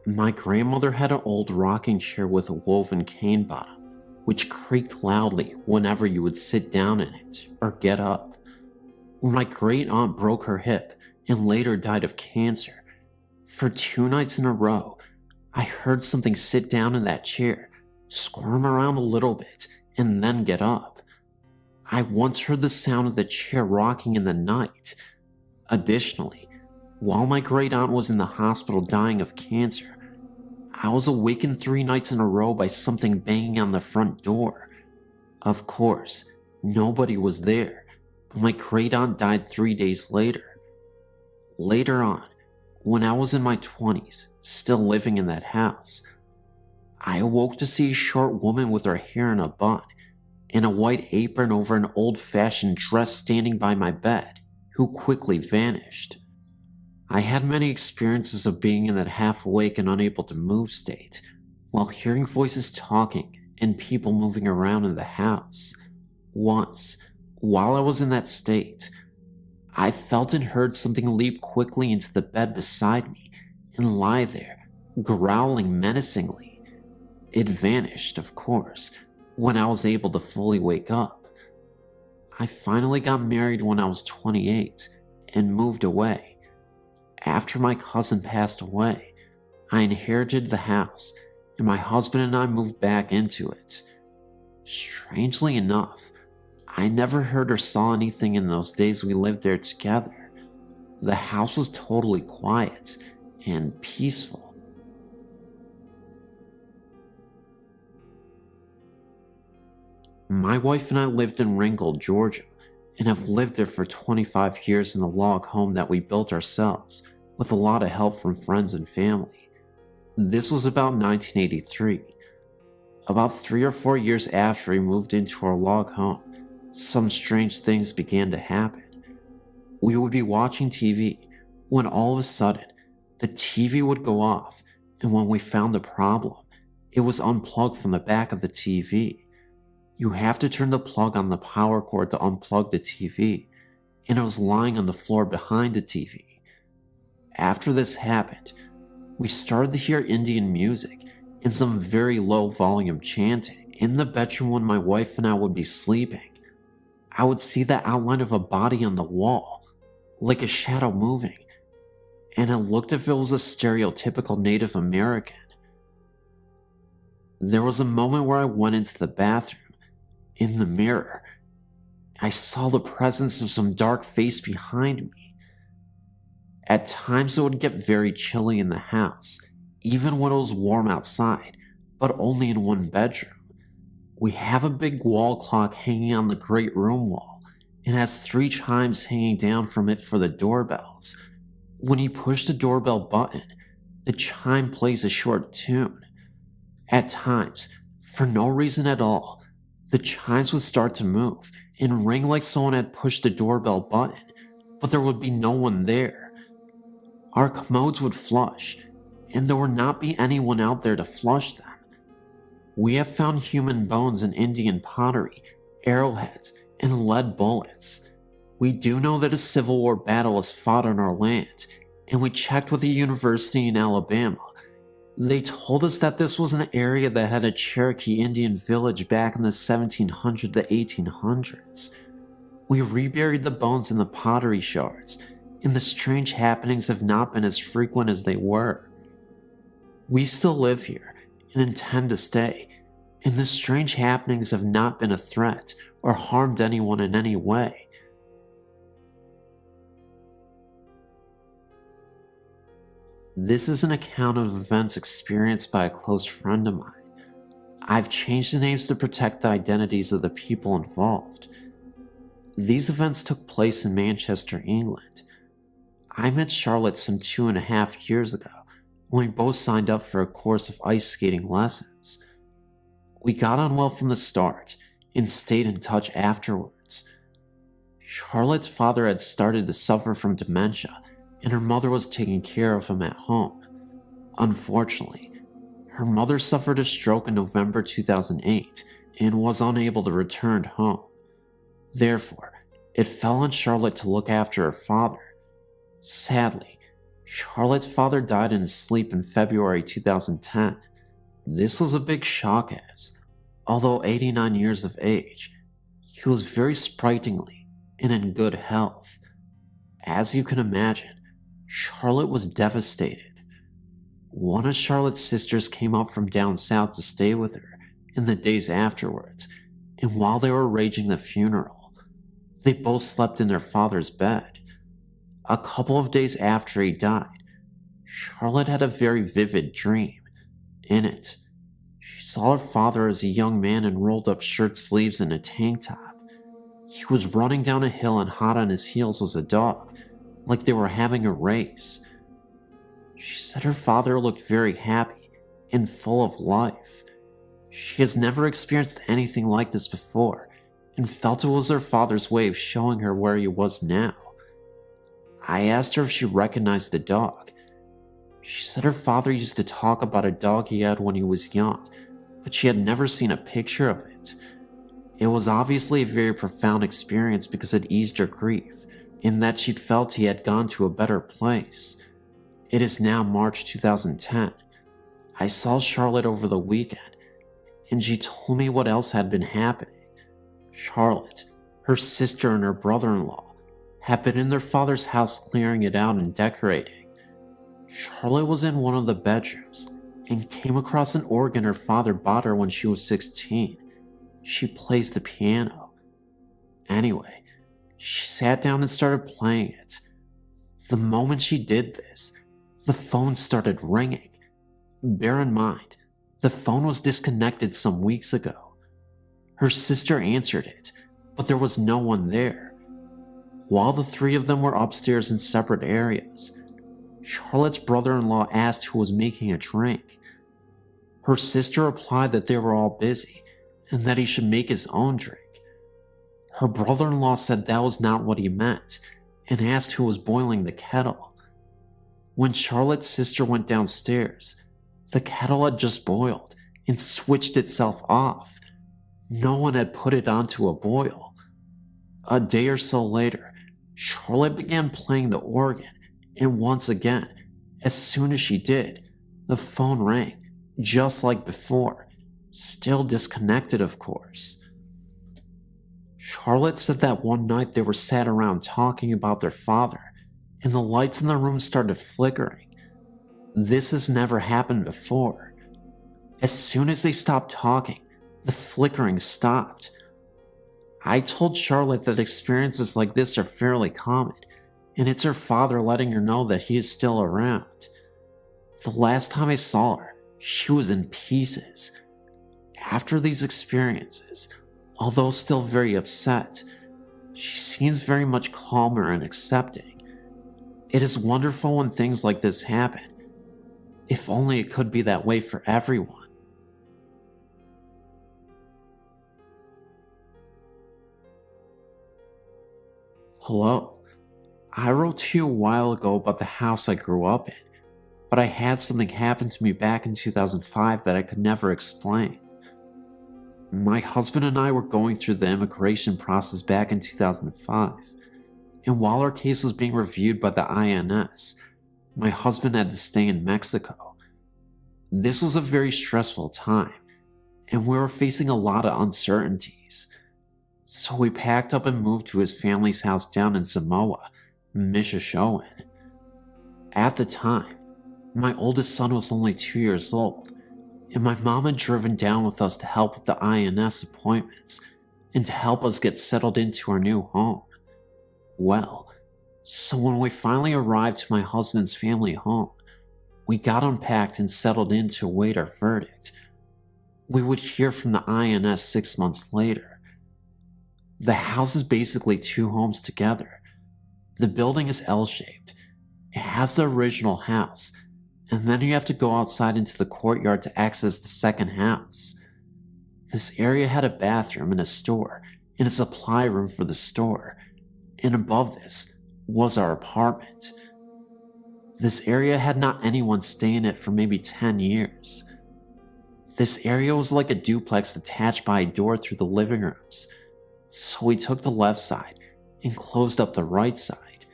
My grandmother had an old rocking chair with a woven cane bottom, which creaked loudly whenever you would sit down in it or get up. When my great aunt broke her hip and later died of cancer, for 2 nights in a row, I heard something sit down in that chair, squirm around a little bit, and then get up. I once heard the sound of the chair rocking in the night. Additionally, while my great aunt was in the hospital dying of cancer, I was awakened 3 nights in a row by something banging on the front door. Of course, nobody was there, but my great aunt died 3 days later. Later on, when I was in my 20s, still living in that house, I awoke to see a short woman with her hair in a bun and a white apron over an old-fashioned dress standing by my bed, who quickly vanished. I had many experiences of being in that half-awake and unable to move state, while hearing voices talking and people moving around in the house. Once, while I was in that state, I felt and heard something leap quickly into the bed beside me and lie there, growling menacingly. It vanished, of course, when I was able to fully wake up. I finally got married when I was 28 and moved away. After my cousin passed away, I inherited the house and my husband and I moved back into it. Strangely enough, I never heard or saw anything in those days we lived there together. The house was totally quiet and peaceful. My wife and I lived in Ringgold, Georgia, and have lived there for 25 years in the log home that we built ourselves, with a lot of help from friends and family. This was about 1983. About 3 or 4 years after we moved into our log home, some strange things began to happen. We would be watching TV, when all of a sudden, the TV would go off, and when we found the problem, it was unplugged from the back of the TV. You have to turn the plug on the power cord to unplug the TV, and it was lying on the floor behind the TV. After this happened, we started to hear Indian music and some very low volume chanting in the bedroom when my wife and I would be sleeping. I would see the outline of a body on the wall, like a shadow moving, and it looked as if it was a stereotypical Native American. There was a moment where I went into the bathroom. In the mirror, I saw the presence of some dark face behind me. At times it would get very chilly in the house, even when it was warm outside, but only in one bedroom. We have a big wall clock hanging on the great room wall, and has 3 chimes hanging down from it for the doorbells. When you push the doorbell button, the chime plays a short tune. At times, for no reason at all, the chimes would start to move and ring like someone had pushed the doorbell button, but there would be no one there. Our commodes would flush, and there would not be anyone out there to flush them. We have found human bones in Indian pottery, arrowheads, and lead bullets. We do know that a Civil War battle was fought on our land, and we checked with a university in Alabama, They told us that this was an area that had a Cherokee Indian village back in the 1700s to 1800s. We reburied the bones in the pottery shards, and the strange happenings have not been as frequent as they were. We still live here and intend to stay, and the strange happenings have not been a threat or harmed anyone in any way. This is an account of events experienced by a close friend of mine. I've changed the names to protect the identities of the people involved. These events took place in Manchester, England. I met Charlotte some 2.5 years ago when we both signed up for a course of ice skating lessons. We got on well from the start and stayed in touch afterwards. Charlotte's father had started to suffer from dementia, and her mother was taking care of him at home. Unfortunately, her mother suffered a stroke in November 2008 and was unable to return home. Therefore, it fell on Charlotte to look after her father. Sadly, Charlotte's father died in his sleep in February 2010. This was a big shock as, although 89 years of age, he was very sprightly and in good health. As you can imagine, Charlotte was devastated. One of Charlotte's sisters came up from down south to stay with her in the days afterwards, and while they were arranging the funeral, they both slept in their father's bed. A couple of days after he died, Charlotte had a very vivid dream. In it, she saw her father as a young man in rolled up shirt sleeves and a tank top. He was running down a hill, and hot on his heels was a dog, like they were having a race. She said her father looked very happy and full of life. She has never experienced anything like this before and felt it was her father's way of showing her where he was now. I asked her if she recognized the dog. She said her father used to talk about a dog he had when he was young, but she had never seen a picture of it. It was obviously a very profound experience because it eased her grief, in that she'd felt he had gone to a better place. It is now March 2010. I saw Charlotte over the weekend, and she told me what else had been happening. Charlotte, her sister, and her brother-in-law had been in their father's house clearing it out and decorating. Charlotte was in one of the bedrooms and came across an organ her father bought her when she was 16. She plays the piano. Anyway, she sat down and started playing it. The moment she did this, the phone started ringing. Bear in mind, the phone was disconnected some weeks ago. Her sister answered it, but there was no one there. While the three of them were upstairs in separate areas, Charlotte's brother-in-law asked who was making a drink. Her sister replied that they were all busy and that he should make his own drink. Her brother-in-law said that was not what he meant and asked who was boiling the kettle. When Charlotte's sister went downstairs, the kettle had just boiled and switched itself off. No one had put it onto a boil. A day or so later, Charlotte began playing the organ, and once again, as soon as she did, the phone rang, just like before, still disconnected, of course. Charlotte said that one night they were sat around talking about their father, and the lights in the room started flickering. This has never happened before. As soon as they stopped talking, the flickering stopped. I told Charlotte that experiences like this are fairly common, and it's her father letting her know that he is still around. The last time I saw her, she was in pieces. After these experiences, although still very upset, she seems very much calmer and accepting. It is wonderful when things like this happen. If only it could be that way for everyone. Hello. I wrote to you a while ago about the house I grew up in, but I had something happen to me back in 2005 that I could never explain. My husband and I were going through the immigration process back in 2005, and while our case was being reviewed by the INS, my husband had to stay in Mexico. This was a very stressful time, and we were facing a lot of uncertainties. So we packed up and moved to his family's house down in Samoa, Mishashoan. At the time, my oldest son was only 2 years old, and my mom had driven down with us to help with the INS appointments and to help us get settled into our new home. Well, so when we finally arrived to my husband's family home, we got unpacked and settled in to await our verdict. We would hear from the INS 6 months later. The house is basically two homes together. The building is L-shaped. It has the original house, and then you have to go outside into the courtyard to access the second house. This area had a bathroom and a store, and a supply room for the store, and above this was our apartment. This area had not anyone stay in it for maybe 10 years. This area was like a duplex attached by a door through the living rooms, so we took the left side and closed up the right side.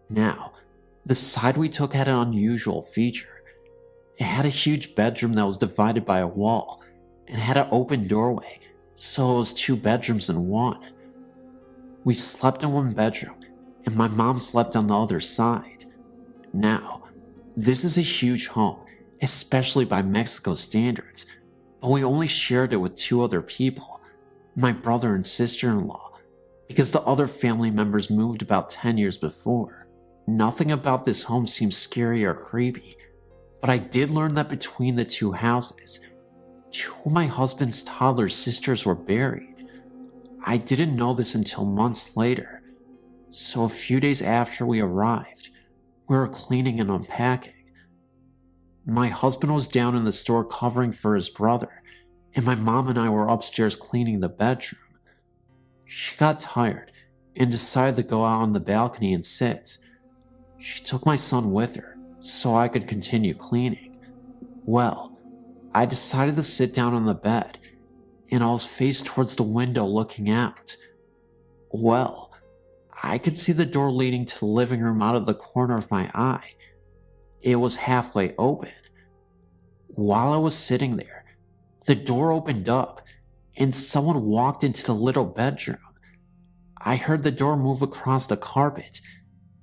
Now, the side we took had an unusual feature. It had a huge bedroom that was divided by a wall and had an open doorway, so it was two bedrooms in one. We slept in one bedroom, and my mom slept on the other side. Now, this is a huge home, especially by Mexico standards, but we only shared it with two other people, my brother and sister-in-law, because the other family members moved about 10 years before. Nothing about this home seemed scary or creepy, but I did learn that between the two houses, two of my husband's toddler sisters were buried. I didn't know this until months later, so a few days after we arrived, we were cleaning and unpacking. My husband was down in the store covering for his brother, and my mom and I were upstairs cleaning the bedroom. She got tired and decided to go out on the balcony and sit. She took my son with her so I could continue cleaning. Well, I decided to sit down on the bed, and I was faced towards the window looking out. Well, I could see the door leading to the living room out of the corner of my eye. It was halfway open. While I was sitting there, the door opened up, and someone walked into the little bedroom. I heard the door move across the carpet,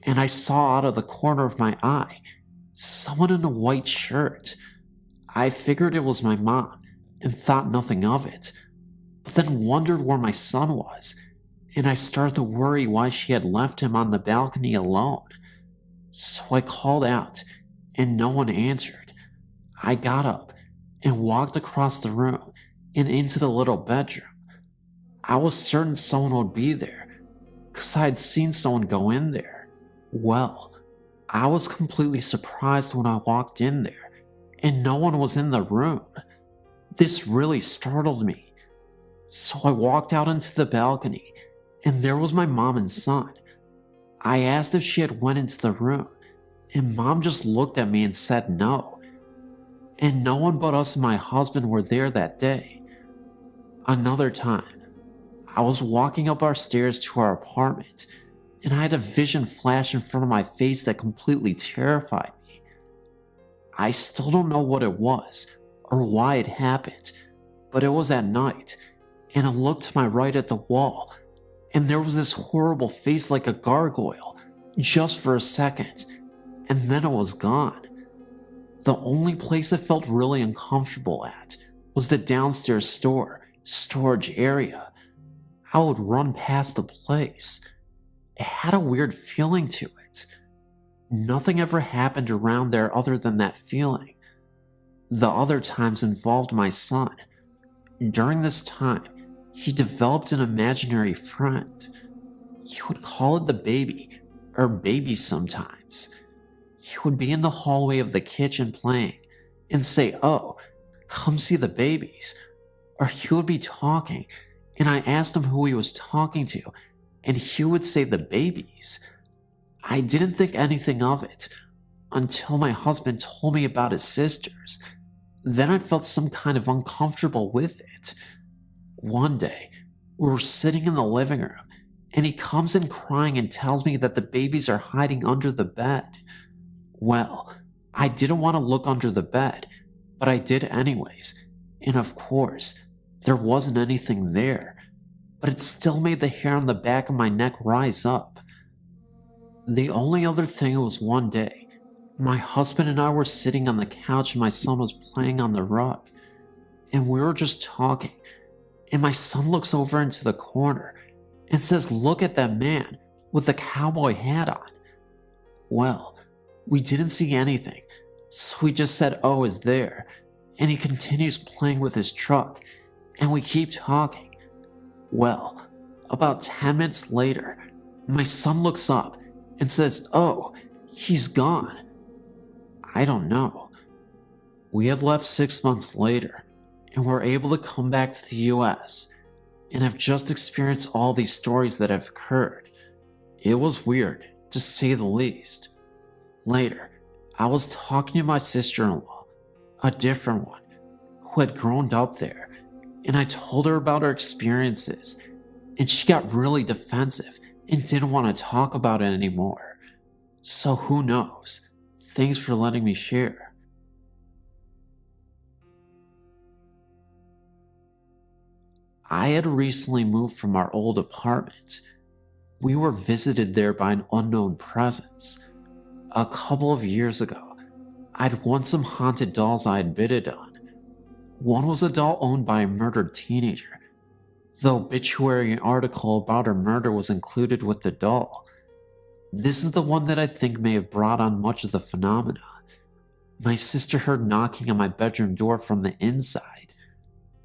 and I saw out of the corner of my eye someone in a white shirt. I figured it was my mom and thought nothing of it, but then wondered where my son was, and I started to worry why she had left him on the balcony alone. So I called out, and no one answered. I got up and walked across the room and into the little bedroom. I was certain someone would be there, because I had seen someone go in there. Well, I was completely surprised when I walked in there, and no one was in the room. This really startled me. So I walked out into the balcony, and there was my mom and son. I asked if she had went into the room, and Mom just looked at me and said no. And no one but us and my husband were there that day. Another time, I was walking up our stairs to our apartment, and I had a vision flash in front of my face that completely terrified me. I still don't know what it was or why it happened, but it was at night, and I looked to my right at the wall, and there was this horrible face like a gargoyle, just for a second, and then it was gone. The only place I felt really uncomfortable at was the downstairs storage area. I would run past the place. It had a weird feeling to it. Nothing ever happened around there other than that feeling. The other times involved my son. During this time, he developed an imaginary friend. He would call it the baby, or baby sometimes. He would be in the hallway of the kitchen playing, and say, "Oh, come see the babies." Or he would be talking, and I asked him who he was talking to, and he would say the babies. I didn't think anything of it until my husband told me about his sisters. Then I felt some kind of uncomfortable with it. One day, we were sitting in the living room, and he comes in crying and tells me that the babies are hiding under the bed. Well, I didn't want to look under the bed, but I did anyways, and of course, there wasn't anything there, but it still made the hair on the back of my neck rise up. The only other thing was one day, my husband and I were sitting on the couch and my son was playing on the rug, and we were just talking, and my son looks over into the corner and says, "Look at that man with the cowboy hat on." Well, we didn't see anything, so we just said, "Oh, is there?" And he continues playing with his truck, and we keep talking. Well, about 10 minutes later, my son looks up and says, "Oh, he's gone." I don't know. We had left 6 months later, and were able to come back to the US, and have just experienced all these stories that have occurred. It was weird, to say the least. Later, I was talking to my sister-in-law, a different one, who had grown up there, and I told her about her experiences, and she got really defensive and didn't want to talk about it anymore. So who knows? Thanks for letting me share. I had recently moved from our old apartment. We were visited there by an unknown presence. A couple of years ago, I'd won some haunted dolls I had bidded on. One was a doll owned by a murdered teenager. The obituary article about her murder was included with the doll. This is the one that I think may have brought on much of the phenomena. My sister heard knocking on my bedroom door from the inside.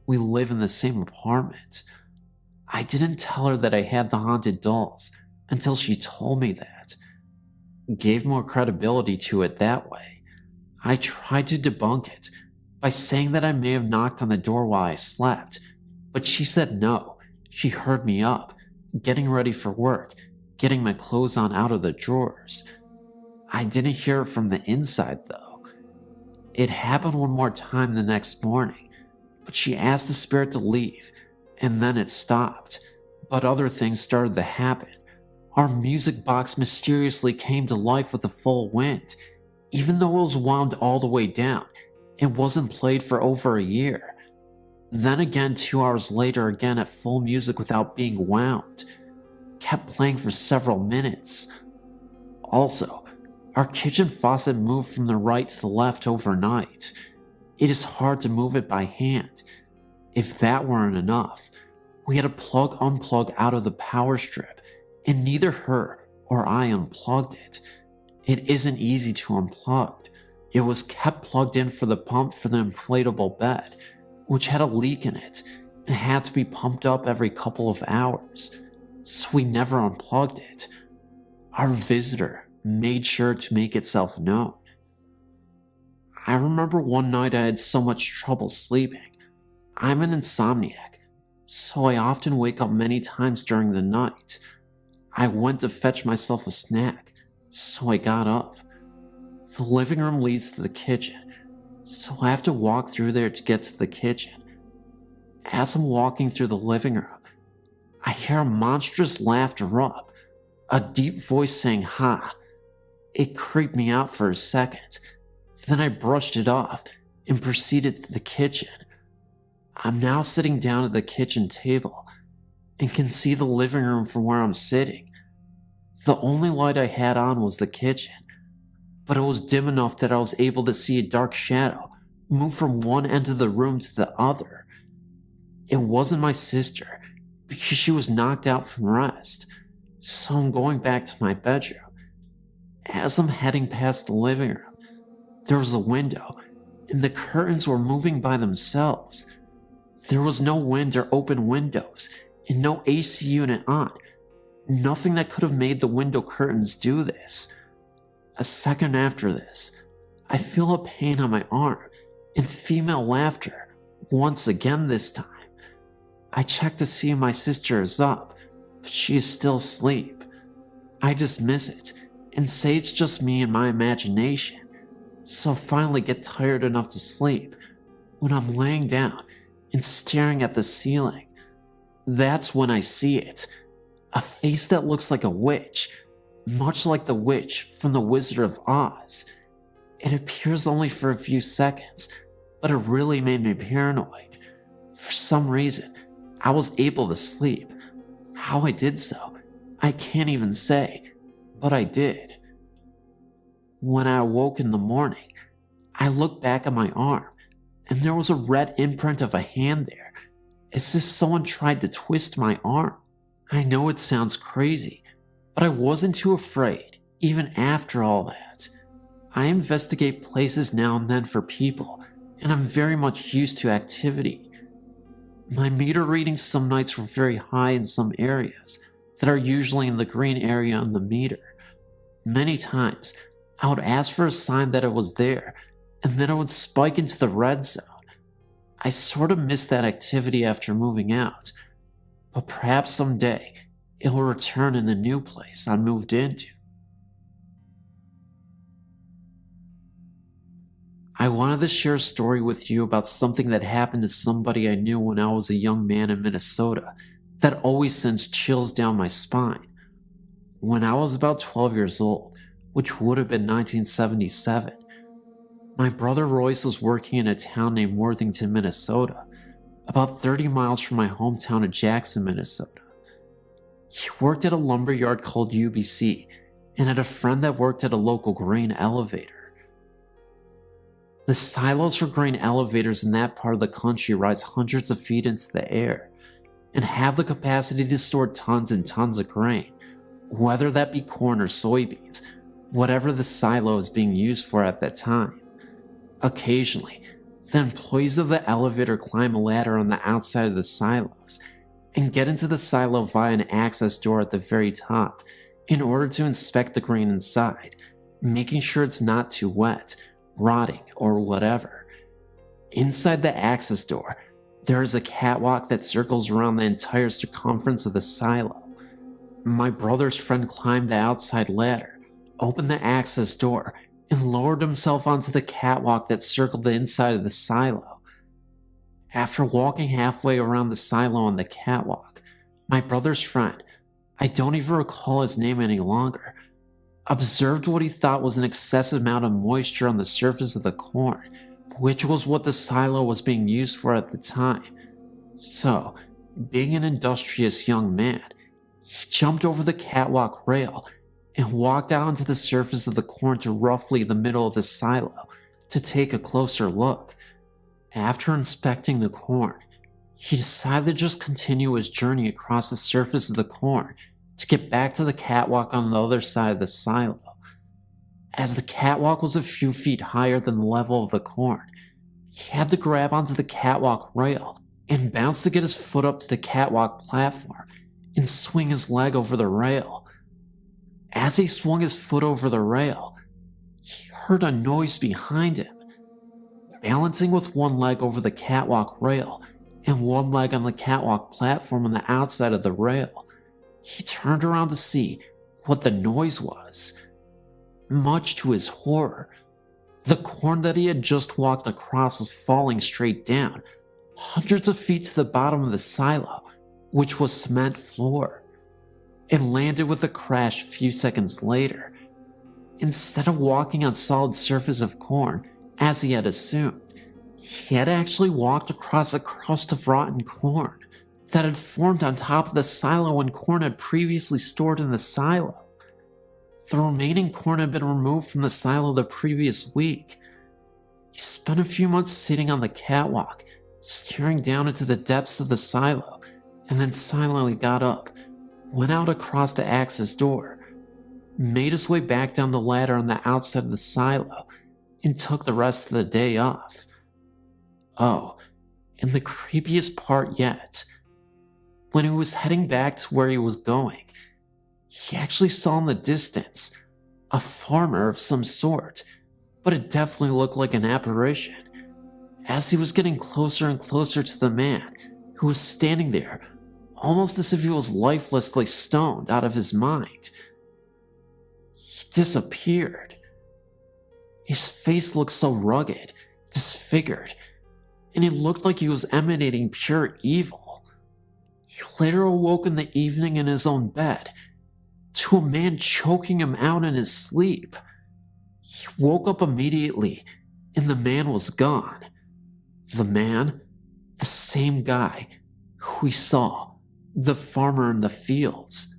We live in the same apartment. I didn't tell her that I had the haunted dolls until she told me that. Gave more credibility to it that way. I tried to debunk it by saying that I may have knocked on the door while I slept, but she said no. She heard me up, getting ready for work, getting my clothes on out of the drawers. I didn't hear it from the inside though. It happened one more time the next morning, but she asked the spirit to leave, and then it stopped. But other things started to happen. Our music box mysteriously came to life with a full wind. Even though it was wound all the way down, it wasn't played for over a year. Then again 2 hours later, again at full music without being wound. Kept playing for several minutes. Also, our kitchen faucet moved from the right to the left overnight. It is hard to move it by hand. If that weren't enough, we had to unplug out of the power strip, and neither her or I unplugged it. It isn't easy to unplug. It was kept plugged in for the pump for the inflatable bed, which had a leak in it and had to be pumped up every couple of hours, so we never unplugged it. Our visitor made sure to make itself known. I remember one night I had so much trouble sleeping. I'm an insomniac, so I often wake up many times during the night. I went to fetch myself a snack, so I got up. The living room leads to the kitchen, so I have to walk through there to get to the kitchen. As I'm walking through the living room, I hear a monstrous laughter erupt, a deep voice saying "ha." It creeped me out for a second. Then I brushed it off and proceeded to the kitchen. I'm now sitting down at the kitchen table and can see the living room from where I'm sitting. The only light I had on was the kitchen, but it was dim enough that I was able to see a dark shadow move from one end of the room to the other. It wasn't my sister, because she was knocked out from rest, so I'm going back to my bedroom. As I'm heading past the living room, there was a window, and the curtains were moving by themselves. There was no wind or open windows, and no AC unit on. Nothing that could have made the window curtains do this. A second after this, I feel a pain on my arm, and female laughter, once again this time. I check to see if my sister is up, but she is still asleep. I dismiss it, and say it's just me and my imagination, so I finally get tired enough to sleep when I'm laying down and staring at the ceiling. That's when I see it. A face that looks like a witch, much like the witch from The Wizard of Oz. It appears only for a few seconds, but it really made me paranoid. For some reason, I was able to sleep. How I did so, I can't even say, but I did. When I awoke in the morning, I looked back at my arm, and there was a red imprint of a hand there, as if someone tried to twist my arm. I know it sounds crazy, but I wasn't too afraid, even after all that. I investigate places now and then for people, and I'm very much used to activity. My meter readings some nights were very high in some areas that are usually in the green area on the meter. Many times, I would ask for a sign that it was there, and then it would spike into the red zone. I sort of missed that activity after moving out, but perhaps someday it will return in the new place I moved into. I wanted to share a story with you about something that happened to somebody I knew when I was a young man in Minnesota that always sends chills down my spine. When I was about 12 years old, which would have been 1977, my brother Royce was working in a town named Worthington, Minnesota, about 30 miles from my hometown of Jackson, Minnesota. He worked at a lumber yard called UBC and had a friend that worked at a local grain elevator. The silos for grain elevators in that part of the country rise hundreds of feet into the air and have the capacity to store tons and tons of grain, whether that be corn or soybeans, whatever the silo is being used for at that time. Occasionally, the employees of the elevator climb a ladder on the outside of the silos and get into the silo via an access door at the very top in order to inspect the grain inside, making sure it's not too wet, rotting, or whatever. Inside the access door, there is a catwalk that circles around the entire circumference of the silo. My brother's friend climbed the outside ladder, opened the access door, and lowered himself onto the catwalk that circled the inside of the silo. After walking halfway around the silo on the catwalk, my brother's friend, I don't even recall his name any longer, observed what he thought was an excessive amount of moisture on the surface of the corn, which was what the silo was being used for at the time. So, being an industrious young man, he jumped over the catwalk rail and walked out onto the surface of the corn to roughly the middle of the silo to take a closer look. After inspecting the corn, he decided to just continue his journey across the surface of the corn to get back to the catwalk on the other side of the silo. As the catwalk was a few feet higher than the level of the corn, he had to grab onto the catwalk rail and bounce to get his foot up to the catwalk platform and swing his leg over the rail. As he swung his foot over the rail, he heard a noise behind him. Balancing with one leg over the catwalk rail and one leg on the catwalk platform on the outside of the rail, he turned around to see what the noise was. Much to his horror, the corn that he had just walked across was falling straight down, hundreds of feet to the bottom of the silo, which was cement floor. It landed with a crash a few seconds later. Instead of walking on solid surface of corn, as he had assumed, he had actually walked across a crust of rotten corn that had formed on top of the silo when corn had previously stored in the silo. The remaining corn had been removed from the silo the previous week. He spent a few months sitting on the catwalk, staring down into the depths of the silo, and then silently got up, went out across the access door, made his way back down the ladder on the outside of the silo, and took the rest of the day off. Oh, and the creepiest part yet, when he was heading back to where he was going, he actually saw in the distance a farmer of some sort, but it definitely looked like an apparition. As he was getting closer and closer to the man who was standing there, almost as if he was lifelessly stoned out of his mind, he disappeared. His face looked so rugged, disfigured, and he looked like he was emanating pure evil. He later awoke in the evening in his own bed to a man choking him out in his sleep. He woke up immediately, and the man was gone. The man, the same guy who we saw, the farmer in the fields.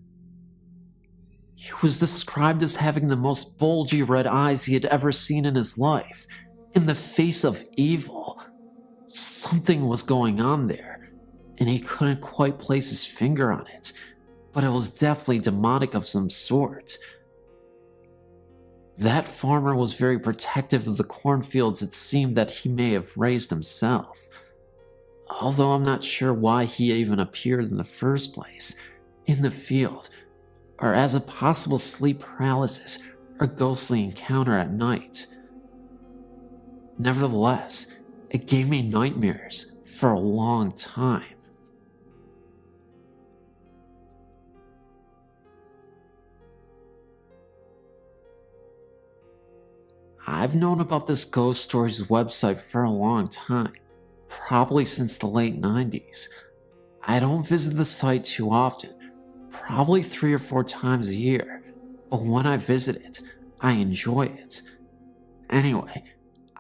He was described as having the most bulgy red eyes he had ever seen in his life, in the face of evil. Something was going on there, and he couldn't quite place his finger on it, but it was definitely demonic of some sort. That farmer was very protective of the cornfields it seemed that he may have raised himself, although I'm not sure why he even appeared in the first place, in the field, or as a possible sleep paralysis or ghostly encounter at night. Nevertheless, it gave me nightmares for a long time. I've known about this Ghost Stories website for a long time, probably since the late 90s. I don't visit the site too often, probably 3 or 4 times a year, but when I visit it, I enjoy it. Anyway,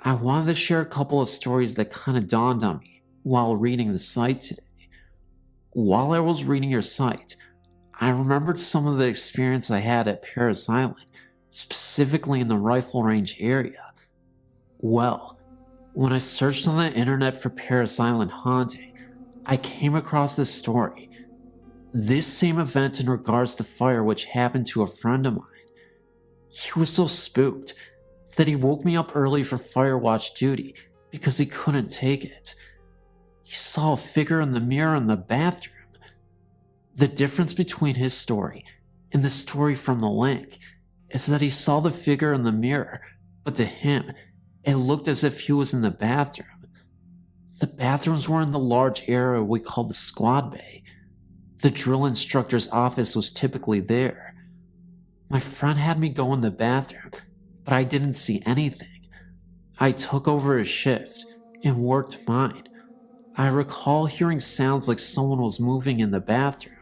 I wanted to share a couple of stories that kind of dawned on me while reading the site today. While I was reading your site, I remembered some of the experience I had at Paris Island, specifically in the rifle range area. Well, when I searched on the internet for Paris Island haunting, I came across this story. This same event in regards to fire which happened to a friend of mine. He was so spooked that he woke me up early for fire watch duty because he couldn't take it. He saw a figure in the mirror in the bathroom. The difference between his story and the story from the link is that he saw the figure in the mirror, but to him, it looked as if he was in the bathroom. The bathrooms were in the large area we call the squad bay. The drill instructor's office was typically there. My friend had me go in the bathroom, but I didn't see anything. I took over his shift and worked mine. I recall hearing sounds like someone was moving in the bathroom.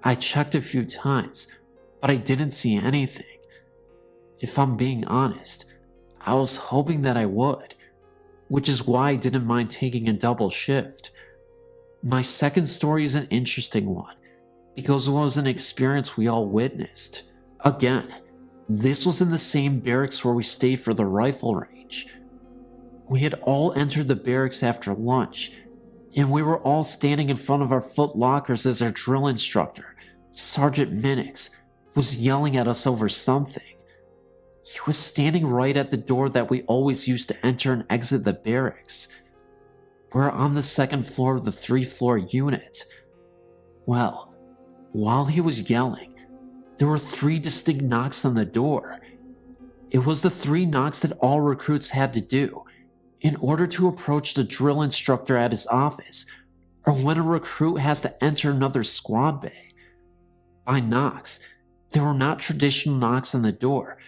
I checked a few times, but I didn't see anything. If I'm being honest, I was hoping that I would, which is why I didn't mind taking a double shift. My second story is an interesting one, because it was an experience we all witnessed. Again, this was in the same barracks where we stayed for the rifle range. We had all entered the barracks after lunch, and we were all standing in front of our foot lockers as our drill instructor, Sergeant Minix, was yelling at us over something. He was standing right at the door that we always used to enter and exit the barracks. We're on the second floor of the 3-floor unit. Well, while he was yelling, there were 3 distinct knocks on the door. It was the 3 knocks that all recruits had to do in order to approach the drill instructor at his office, or when a recruit has to enter another squad bay. By knocks, they were not traditional knocks on the door,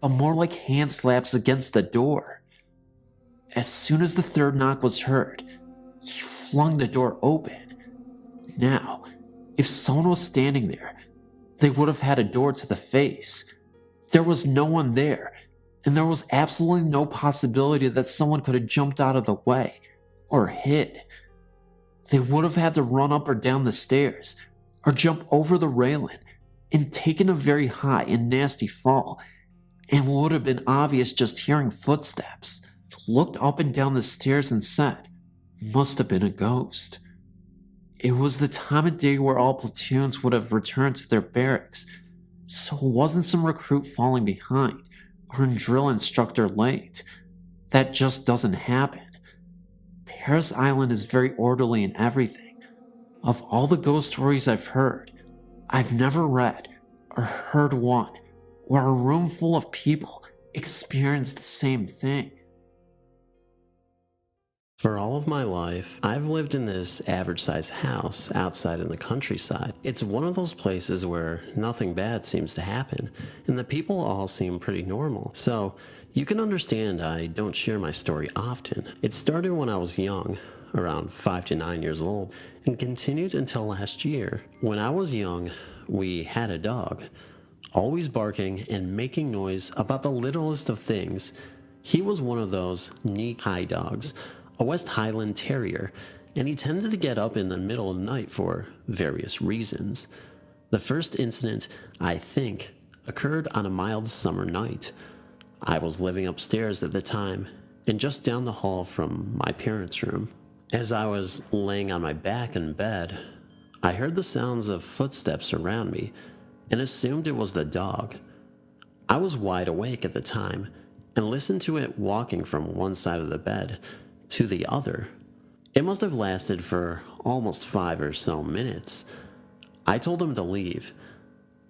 but more like hand slaps against the door. As soon as the 3rd knock was heard, he flung the door open. Now, if someone was standing there, they would have had a door to the face. There was no one there, and there was absolutely no possibility that someone could have jumped out of the way or hid. They would have had to run up or down the stairs, or jump over the railing and taken a very high and nasty fall, and would have been obvious just hearing footsteps. Looked up and down the stairs and said, "Must have been a ghost." It was the time of day where all platoons would have returned to their barracks, so it wasn't some recruit falling behind or a drill instructor late. That just doesn't happen. Paris Island is very orderly in everything. Of all the ghost stories I've heard, I've never read or heard one where a room full of people experienced the same thing. For all of my life, I've lived in this average-sized house outside in the countryside. It's one of those places where nothing bad seems to happen, and the people all seem pretty normal. So, you can understand I don't share my story often. It started when I was young, around 5 to 9 years old, and continued until last year. When I was young, we had a dog, always barking and making noise about the littlest of things. He was one of those knee-high dogs, a West Highland Terrier, and he tended to get up in the middle of the night for various reasons. The first incident, I think, occurred on a mild summer night. I was living upstairs at the time, and just down the hall from my parents' room. As I was laying on my back in bed, I heard the sounds of footsteps around me and assumed it was the dog. I was wide awake at the time and listened to it walking from one side of the bed to the other. It must have lasted for almost 5 or so minutes. I told him to leave.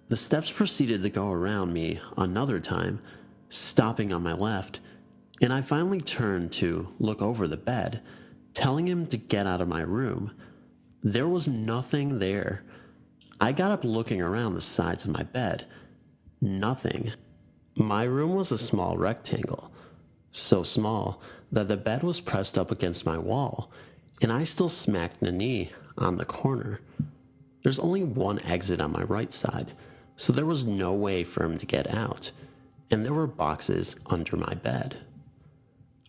The steps proceeded to go around me another time, stopping on my left, and I finally turned to look over the bed, telling him to get out of my room. There was nothing there. I got up looking around the sides of my bed. Nothing. My room was a small rectangle, so small that the bed was pressed up against my wall, and I still smacked a knee on the corner. There's only one exit on my right side, so there was no way for him to get out, and there were boxes under my bed.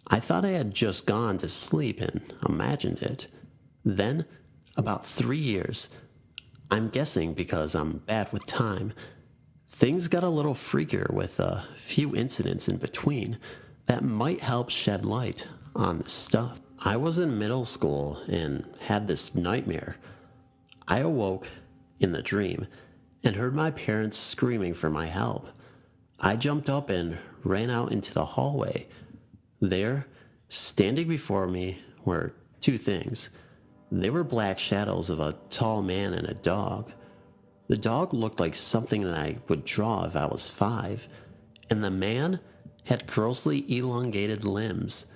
I thought I had just gone to sleep and imagined it. Then, about 3 years, I'm guessing because I'm bad with time, things got a little freakier with a few incidents in between that might help shed light on this stuff. I was in middle school and had this nightmare. I awoke in the dream and heard my parents screaming for my help. I jumped up and ran out into the hallway. There, standing before me, were two things. They were black shadows of a tall man and a dog. The dog looked like something that I would draw if I was 5, and the man had grossly elongated limbs.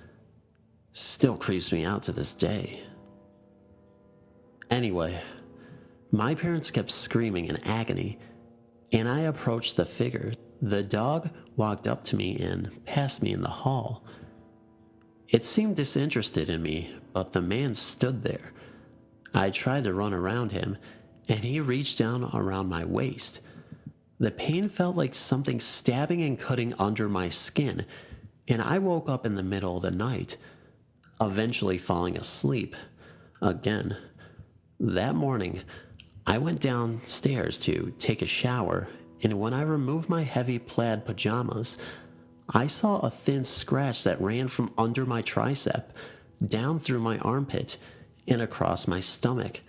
Still creeps me out to this day. Anyway, my parents kept screaming in agony, and I approached the figure. The dog walked up to me and passed me in the hall. It seemed disinterested in me, but the man stood there. I tried to run around him, and he reached down around my waist. The pain felt like something stabbing and cutting under my skin, and I woke up in the middle of the night, eventually falling asleep again. That morning, I went downstairs to take a shower, and when I removed my heavy plaid pajamas, I saw a thin scratch that ran from under my tricep, down through my armpit, and across my stomach.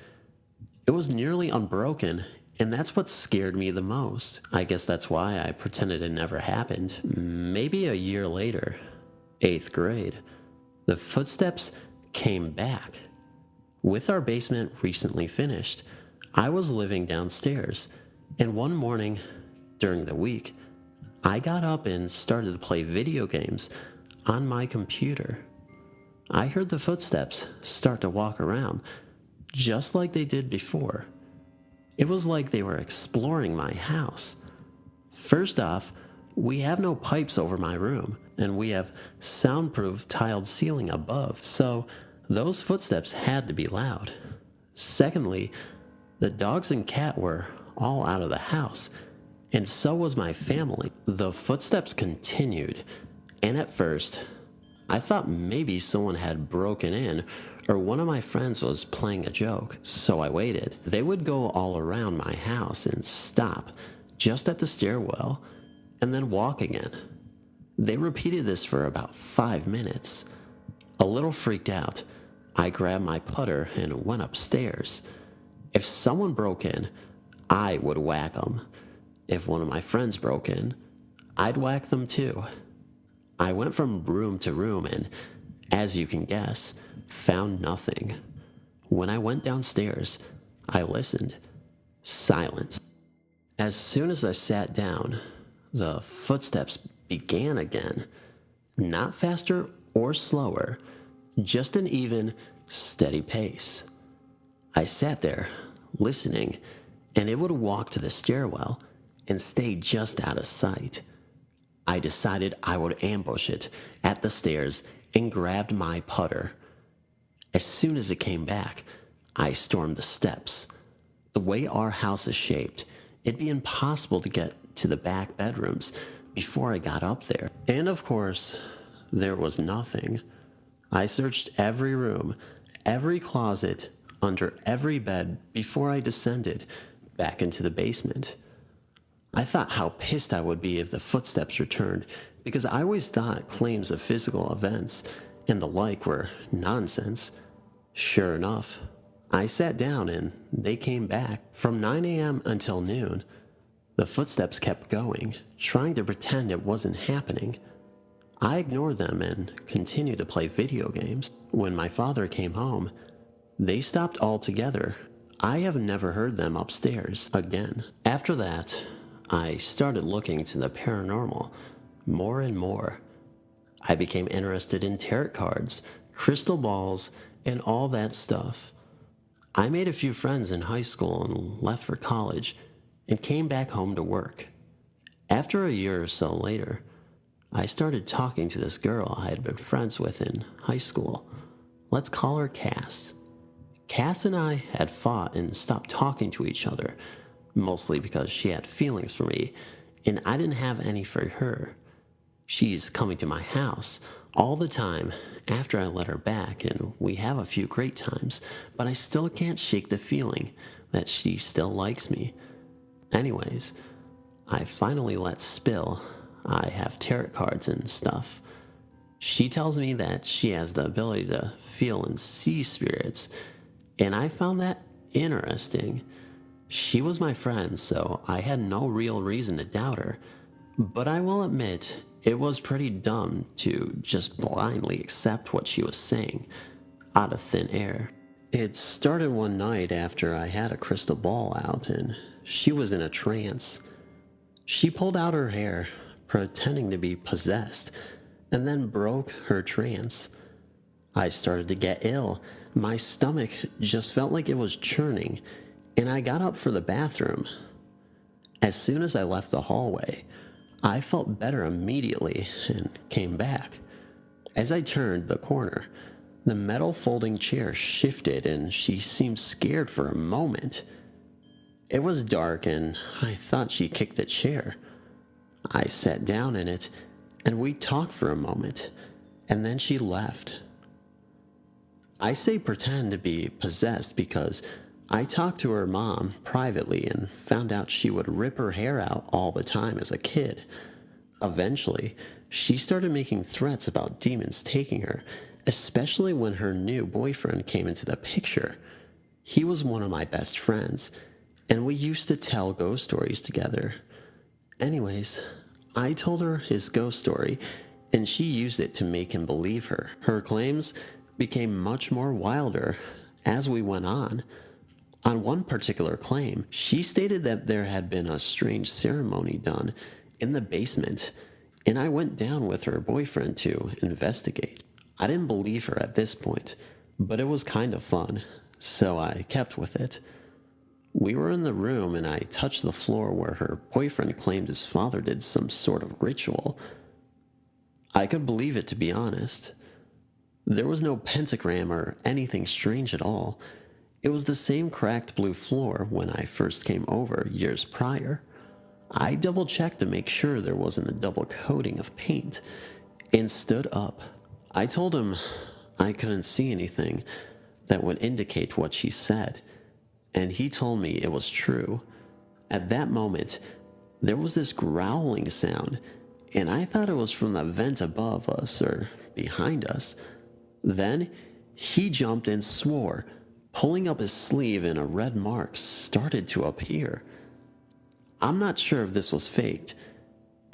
It was nearly unbroken, and that's what scared me the most. I guess that's why I pretended it never happened. Maybe a year later, 8th grade, the footsteps came back. With our basement recently finished, I was living downstairs, and one morning during the week, I got up and started to play video games on my computer. I heard the footsteps start to walk around, just like they did before. It was like they were exploring my house. First off, we have no pipes over my room, and we have soundproof tiled ceiling above, so those footsteps had to be loud. Secondly, the dogs and cat were all out of the house, and so was my family. The footsteps continued, and at first, I thought maybe someone had broken in or one of my friends was playing a joke, so I waited. They would go all around my house and stop just at the stairwell and then walk again. They repeated this for about 5 minutes. A little freaked out, I grabbed my putter and went upstairs. If someone broke in, I would whack them. If one of my friends broke in, I'd whack them too. I went from room to room and, as you can guess, found nothing. When I went downstairs, I listened. Silence. As soon as I sat down, the footsteps began again. Not faster or slower, just an even, steady pace. I sat there, listening, and it would walk to the stairwell and stay just out of sight. I decided I would ambush it at the stairs and grabbed my putter. As soon as it came back, I stormed the steps. The way our house is shaped, it'd be impossible to get to the back bedrooms before I got up there. And of course, there was nothing. I searched every room, every closet, under every bed before I descended back into the basement. I thought how pissed I would be if the footsteps returned, because I always thought claims of physical events and the like were nonsense. Sure enough, I sat down and they came back. From 9 a.m. until noon, the footsteps kept going, trying to pretend it wasn't happening. I ignored them and continued to play video games. When my father came home, they stopped altogether. I have never heard them upstairs again. After that, I started looking to the paranormal more and more. I became interested in tarot cards, crystal balls, and all that stuff. I made a few friends in high school and left for college and came back home to work. After a year or so later, I started talking to this girl I had been friends with in high school. Let's call her Cass. Cass and I had fought and stopped talking to each other, mostly because she had feelings for me, and I didn't have any for her. She's coming to my house all the time after I let her back, and we have a few great times, but I still can't shake the feeling that she still likes me. Anyways, I finally let spill. I have tarot cards and stuff. She tells me that she has the ability to feel and see spirits, and I found that interesting. She was my friend, so I had no real reason to doubt her, but I will admit it was pretty dumb to just blindly accept what she was saying out of thin air. It started one night after I had a crystal ball out and she was in a trance. She pulled out her hair, pretending to be possessed, and then broke her trance. I started to get ill. My stomach just felt like it was churning, and I got up for the bathroom. As soon as I left the hallway, I felt better immediately and came back. As I turned the corner, the metal folding chair shifted and she seemed scared for a moment. It was dark and I thought she kicked the chair. I sat down in it and we talked for a moment, and then she left. I say pretend to be possessed because I talked to her mom privately and found out she would rip her hair out all the time as a kid. Eventually, she started making threats about demons taking her, especially when her new boyfriend came into the picture. He was one of my best friends, and we used to tell ghost stories together. Anyways, I told her his ghost story, and she used it to make him believe her. Her claims became much more wilder as we went on. On one particular claim, she stated that there had been a strange ceremony done in the basement, and I went down with her boyfriend to investigate. I didn't believe her at this point, but it was kind of fun, so I kept with it. We were in the room and I touched the floor where her boyfriend claimed his father did some sort of ritual. I could believe it, to be honest. There was no pentagram or anything strange at all. It was the same cracked blue floor when I first came over years prior. I double-checked to make sure there wasn't a double coating of paint and stood up. I told him I couldn't see anything that would indicate what she said, and he told me it was true. At that moment, there was this growling sound, and I thought it was from the vent above us or behind us. Then he jumped and swore, pulling up his sleeve, and a red mark started to appear. I'm not sure if this was faked.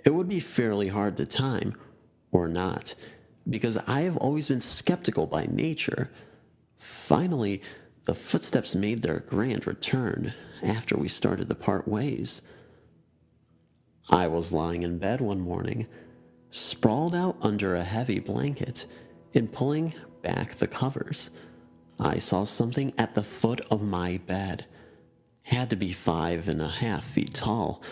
It would be fairly hard to time, or not, because I have always been skeptical by nature. Finally, the footsteps made their grand return after we started to part ways. I was lying in bed one morning, sprawled out under a heavy blanket, and pulling back the covers. I saw something at the foot of my bed. Had to be 5.5 feet tall,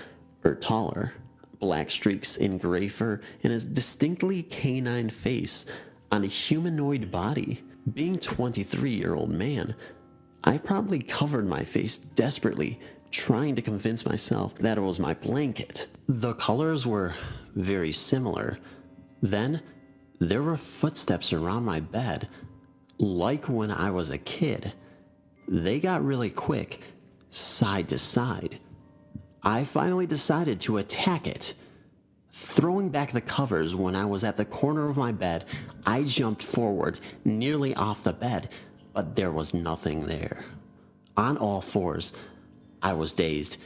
or taller. Black streaks in gray fur and a distinctly canine face on a humanoid body. Being a 23-year-old man, I probably covered my face desperately, trying to convince myself that it was my blanket. The colors were very similar. Then, There were footsteps around my bed, like when I was a kid. They got really quick, side to side. I finally decided to attack it. Throwing back the covers when I was at the corner of my bed, I jumped forward, nearly off the bed, but there was nothing there. On all fours, I was dazed,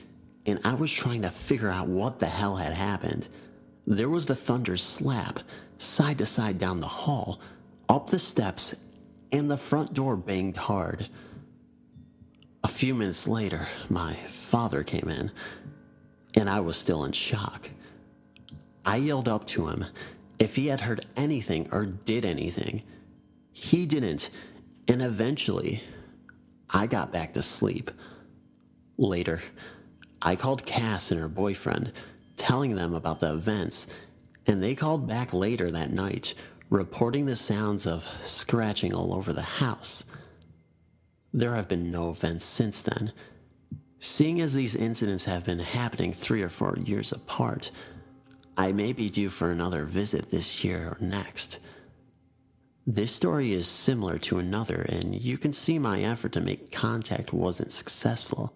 and I was trying to figure out what the hell had happened. There was the thunder slap, side to side down the hall, up the steps, and the front door banged hard. A few minutes later, my father came in, and I was still in shock. I yelled up to him if he had heard anything or did anything. He didn't, and eventually, I got back to sleep. Later, I called Cass and her boyfriend, telling them about the events, and they called back later that night, reporting the sounds of scratching all over the house. There have been no events since then. Seeing as these incidents have been happening 3 or 4 years apart, I may be due for another visit this year or next. This story is similar to another, and you can see my effort to make contact wasn't successful.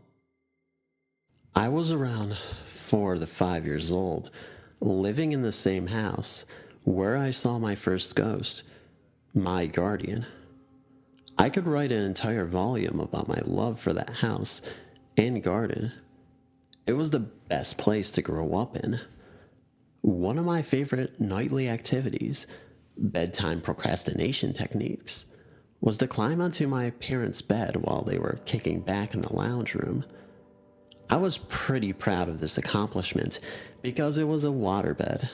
I was around 4 to 5 years old, living in the same house where I saw my first ghost, my guardian. I could write an entire volume about my love for that house and garden. It was the best place to grow up in. One of my favorite nightly activities, bedtime procrastination techniques, was to climb onto my parents' bed while they were kicking back in the lounge room. I was pretty proud of this accomplishment because it was a waterbed,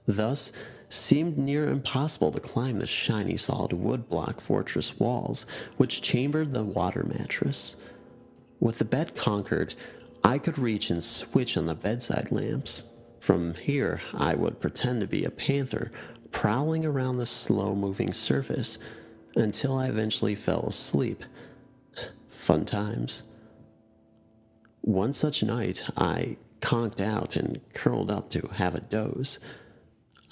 thus seemed near impossible to climb the shiny solid wood block fortress walls which chambered the water mattress. With the bed conquered, I could reach and switch on the bedside lamps. From here, I would pretend to be a panther prowling around the slow-moving surface until I eventually fell asleep. Fun times. One such night, I conked out and curled up to have a doze.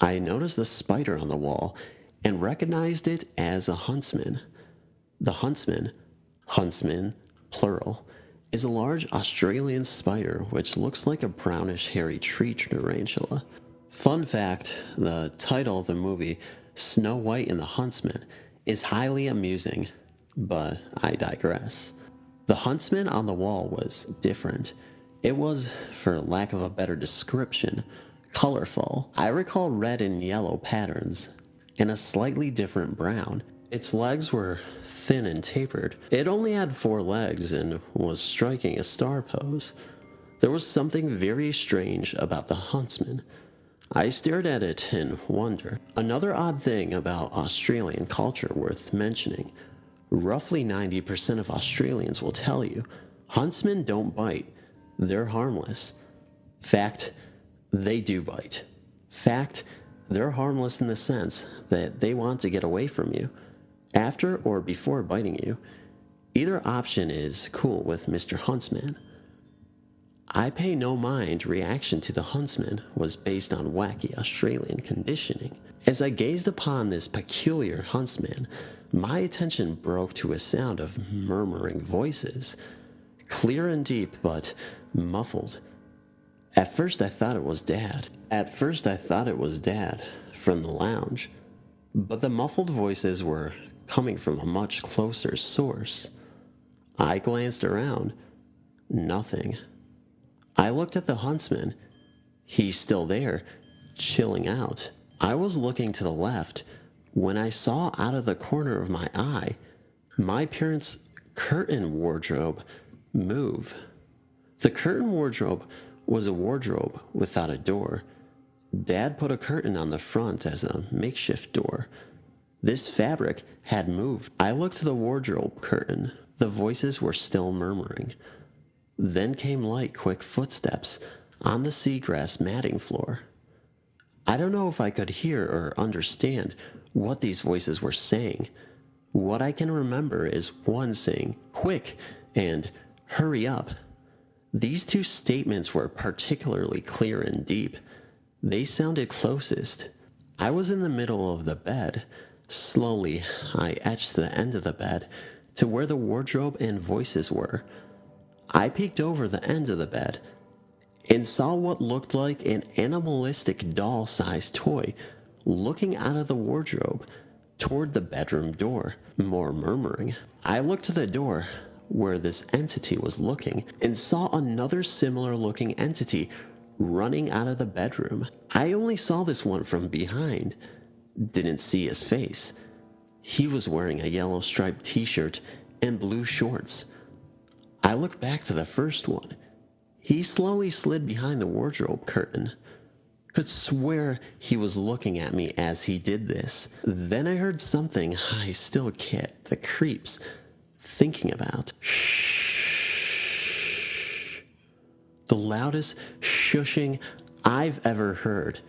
I noticed a spider on the wall and recognized it as a huntsman. The huntsman, plural, is a large Australian spider which looks like a brownish hairy tree tarantula. Fun fact, the title of the movie, Snow White and the Huntsman, is highly amusing, but I digress. The huntsman on the wall was different. It was, for lack of a better description, colorful. I recall red and yellow patterns, and a slightly different brown. Its legs were thin and tapered. It only had 4 legs and was striking a star pose. There was something very strange about the huntsman. I stared at it in wonder. Another odd thing about Australian culture worth mentioning. Roughly 90% of Australians will tell you, huntsmen don't bite. They're harmless. Fact, they do bite. Fact, they're harmless in the sense that they want to get away from you, after or before biting you. Either option is cool with Mr. Huntsman. I pay no mind reaction to the huntsman was based on wacky Australian conditioning. As I gazed upon this peculiar huntsman, my attention broke to a sound of murmuring voices, clear and deep but muffled. At first I thought it was Dad from the lounge, but the muffled voices were coming from a much closer source. I glanced around. Nothing. I looked at the huntsman. He's still there, chilling out. I was looking to the left when I saw out of the corner of my eye my parents' curtain wardrobe move. The curtain wardrobe was a wardrobe without a door. Dad put a curtain on the front as a makeshift door. This fabric had moved. I looked to the wardrobe curtain. The voices were still murmuring. Then came light, quick footsteps on the seagrass matting floor. I don't know if I could hear or understand what these voices were saying. What I can remember is one saying, "Quick," and "Hurry up." These 2 statements were particularly clear and deep. They sounded closest. I was in the middle of the bed. Slowly, I edged to the end of the bed to where the wardrobe and voices were. I peeked over the end of the bed and saw what looked like an animalistic doll-sized toy looking out of the wardrobe toward the bedroom door. More murmuring. I looked to the door where this entity was looking and saw another similar looking entity running out of the bedroom. I only saw this one from behind. Didn't see his face. He was wearing a yellow striped t-shirt and blue shorts. I looked back to the first one. He slowly slid behind the wardrobe curtain. Could swear he was looking at me as he did this. Then I heard something I still get the creeps thinking about. Shh. The loudest shushing I've ever heard.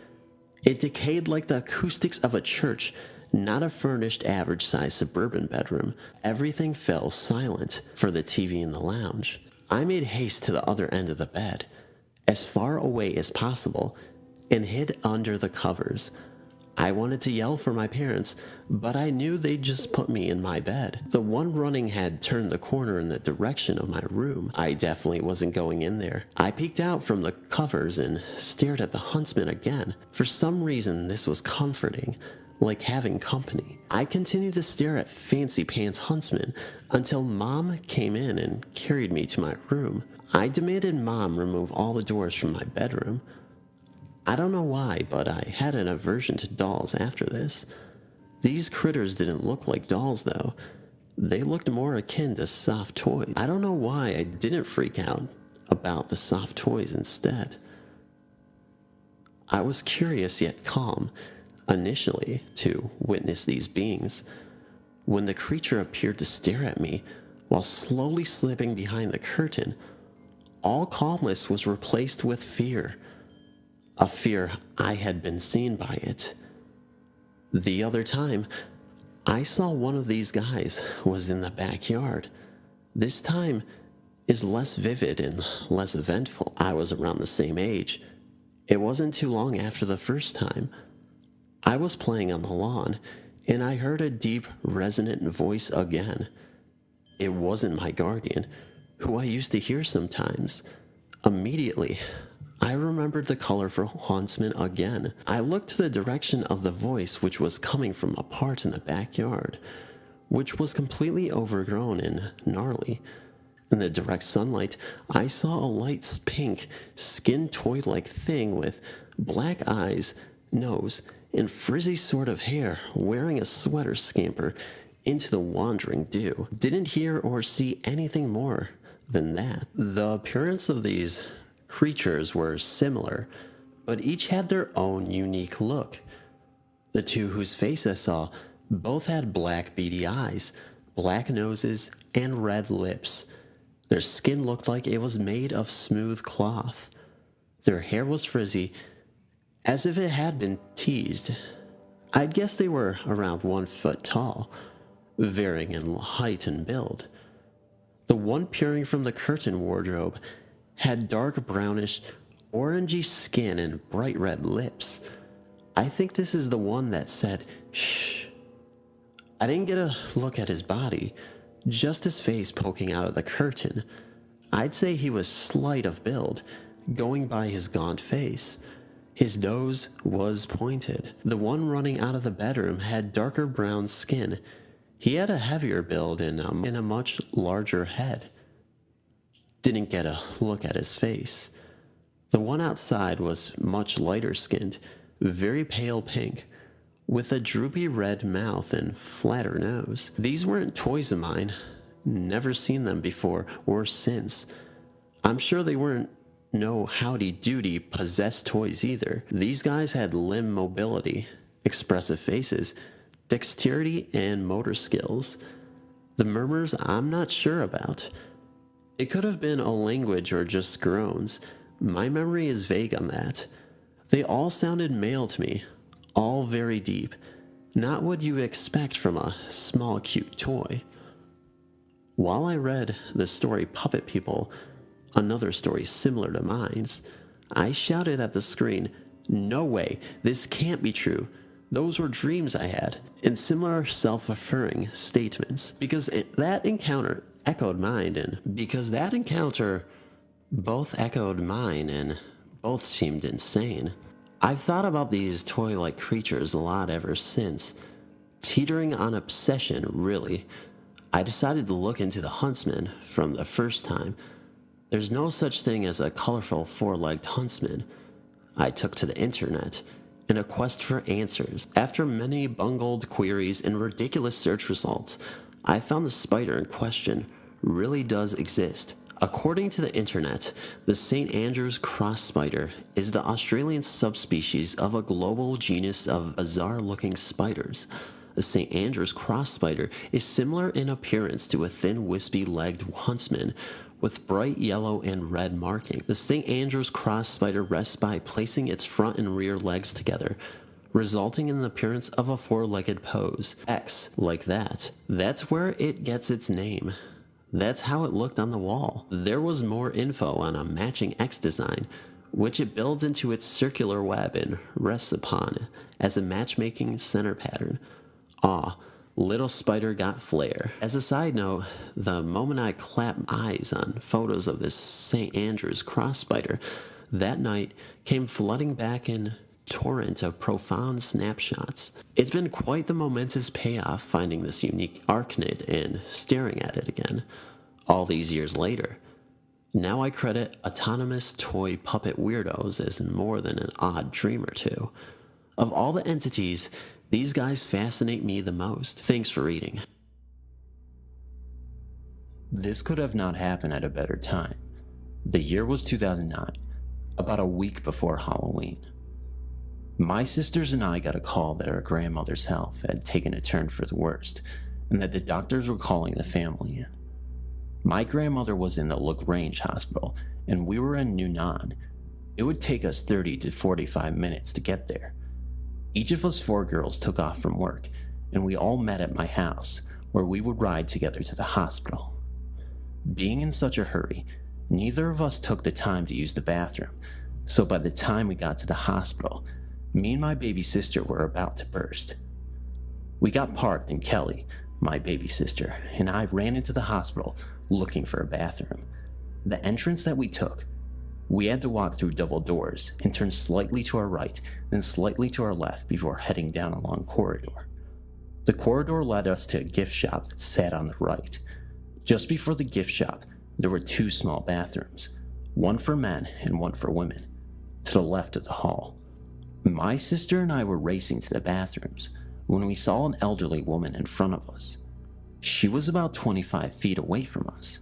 It decayed like the acoustics of a church, not a furnished average-sized suburban bedroom. Everything fell silent for the TV in the lounge. I made haste to the other end of the bed, as far away as possible, and hid under the covers. I wanted to yell for my parents, but I knew they'd just put me in my bed. The one running had turned the corner in the direction of my room. I definitely wasn't going in there. I peeked out from the covers and stared at the huntsman again. For some reason, this was comforting, like having company. I continued to stare at Fancy Pants Huntsman until Mom came in and carried me to my room. I demanded Mom remove all the doors from my bedroom. I don't know why, but I had an aversion to dolls after this. These critters didn't look like dolls, though. They looked more akin to soft toys. I don't know why I didn't freak out about the soft toys instead. I was curious yet calm, initially, to witness these beings. When the creature appeared to stare at me while slowly slipping behind the curtain, all calmness was replaced with fear. A fear I had been seen by it. The other time, I saw one of these guys was in the backyard. This time is less vivid and less eventful. I was around the same age. It wasn't too long after the first time. I was playing on the lawn, and I heard a deep, resonant voice again. It wasn't my guardian, who I used to hear sometimes. Immediately, I remembered the colorful huntsman again. I looked to the direction of the voice, which was coming from a part in the backyard, which was completely overgrown and gnarly. In the direct sunlight, I saw a light pink, skin toy-like thing with black eyes, nose, and frizzy sort of hair, wearing a sweater scamper into the wandering dew. Didn't hear or see anything more than that. The appearance of these creatures were similar, but each had their own unique look. The two whose face I saw both had black beady eyes, black noses, and red lips. Their skin looked like it was made of smooth cloth. Their hair was frizzy, as if it had been teased. I'd guess they were around 1 foot tall, varying in height and build. The one peering from the curtain wardrobe had dark brownish, orangey skin and bright red lips. I think this is the one that said, "Shh." I didn't get a look at his body, just his face poking out of the curtain. I'd say he was slight of build, going by his gaunt face. His nose was pointed. The one running out of the bedroom had darker brown skin. He had a heavier build and a much larger head. Didn't get a look at his face. The one outside was much lighter skinned, very pale pink, with a droopy red mouth and flatter nose. These weren't toys of mine. Never seen them before or since. I'm sure they weren't no howdy-doody possessed toys either. These guys had limb mobility, expressive faces, dexterity, and motor skills. The murmurs I'm not sure about. It could have been a language or just groans. My memory is vague on that. They all sounded male to me, all very deep, not what you expect from a small cute toy. While I read the story Puppet People, another story similar to mine's, I shouted at the screen, "No way, this can't be true. Those were dreams I had, and similar self-affirming statements, because that encounter echoed mine, and both seemed insane. I've thought about these toy-like creatures a lot ever since, teetering on obsession, really. I decided to look into the huntsman from the first time. There's no such thing as a colorful four-legged huntsman. I took to the internet in a quest for answers. After many bungled queries and ridiculous search results, I found the spider in question really does exist. According to the internet, the St. Andrew's cross spider is the Australian subspecies of a global genus of bizarre-looking spiders. The St. Andrew's cross spider is similar in appearance to a thin, wispy-legged huntsman with bright yellow and red marking. The St. Andrew's cross spider rests by placing its front and rear legs together, resulting in the appearance of a four-legged pose. X, like that. That's where it gets its name. That's how it looked on the wall. There was more info on a matching X design, which it builds into its circular web and rests upon as a matchmaking center pattern. Aw, little spider got flair. As a side note, the moment I clapped eyes on photos of this St. Andrew's cross spider, that night came flooding back in torrent of profound snapshots. It's been quite the momentous payoff finding this unique arachnid and staring at it again, all these years later. Now I credit autonomous toy puppet weirdos as more than an odd dream or two. Of all the entities, these guys fascinate me the most. Thanks for reading. This could have not happened at a better time. The year was 2009, about a week before Halloween. My sisters and I got a call that our grandmother's health had taken a turn for the worst, and that the doctors were calling the family in. My grandmother was in the LaGrange hospital, and we were in Newnan. It would take us 30 to 45 minutes to get there. Each of us 4 girls took off from work, and we all met at my house, where we would ride together to the hospital. Being in such a hurry, neither of us took the time to use the bathroom, so by the time we got to the hospital, me and my baby sister were about to burst. We got parked, and Kelly, my baby sister, and I ran into the hospital looking for a bathroom. The entrance that we took, we had to walk through double doors and turn slightly to our right, then slightly to our left before heading down a long corridor. The corridor led us to a gift shop that sat on the right. Just before the gift shop, there were 2 small bathrooms, one for men and one for women, to the left of the hall. My sister and I were racing to the bathrooms when we saw an elderly woman in front of us. She was about 25 feet away from us.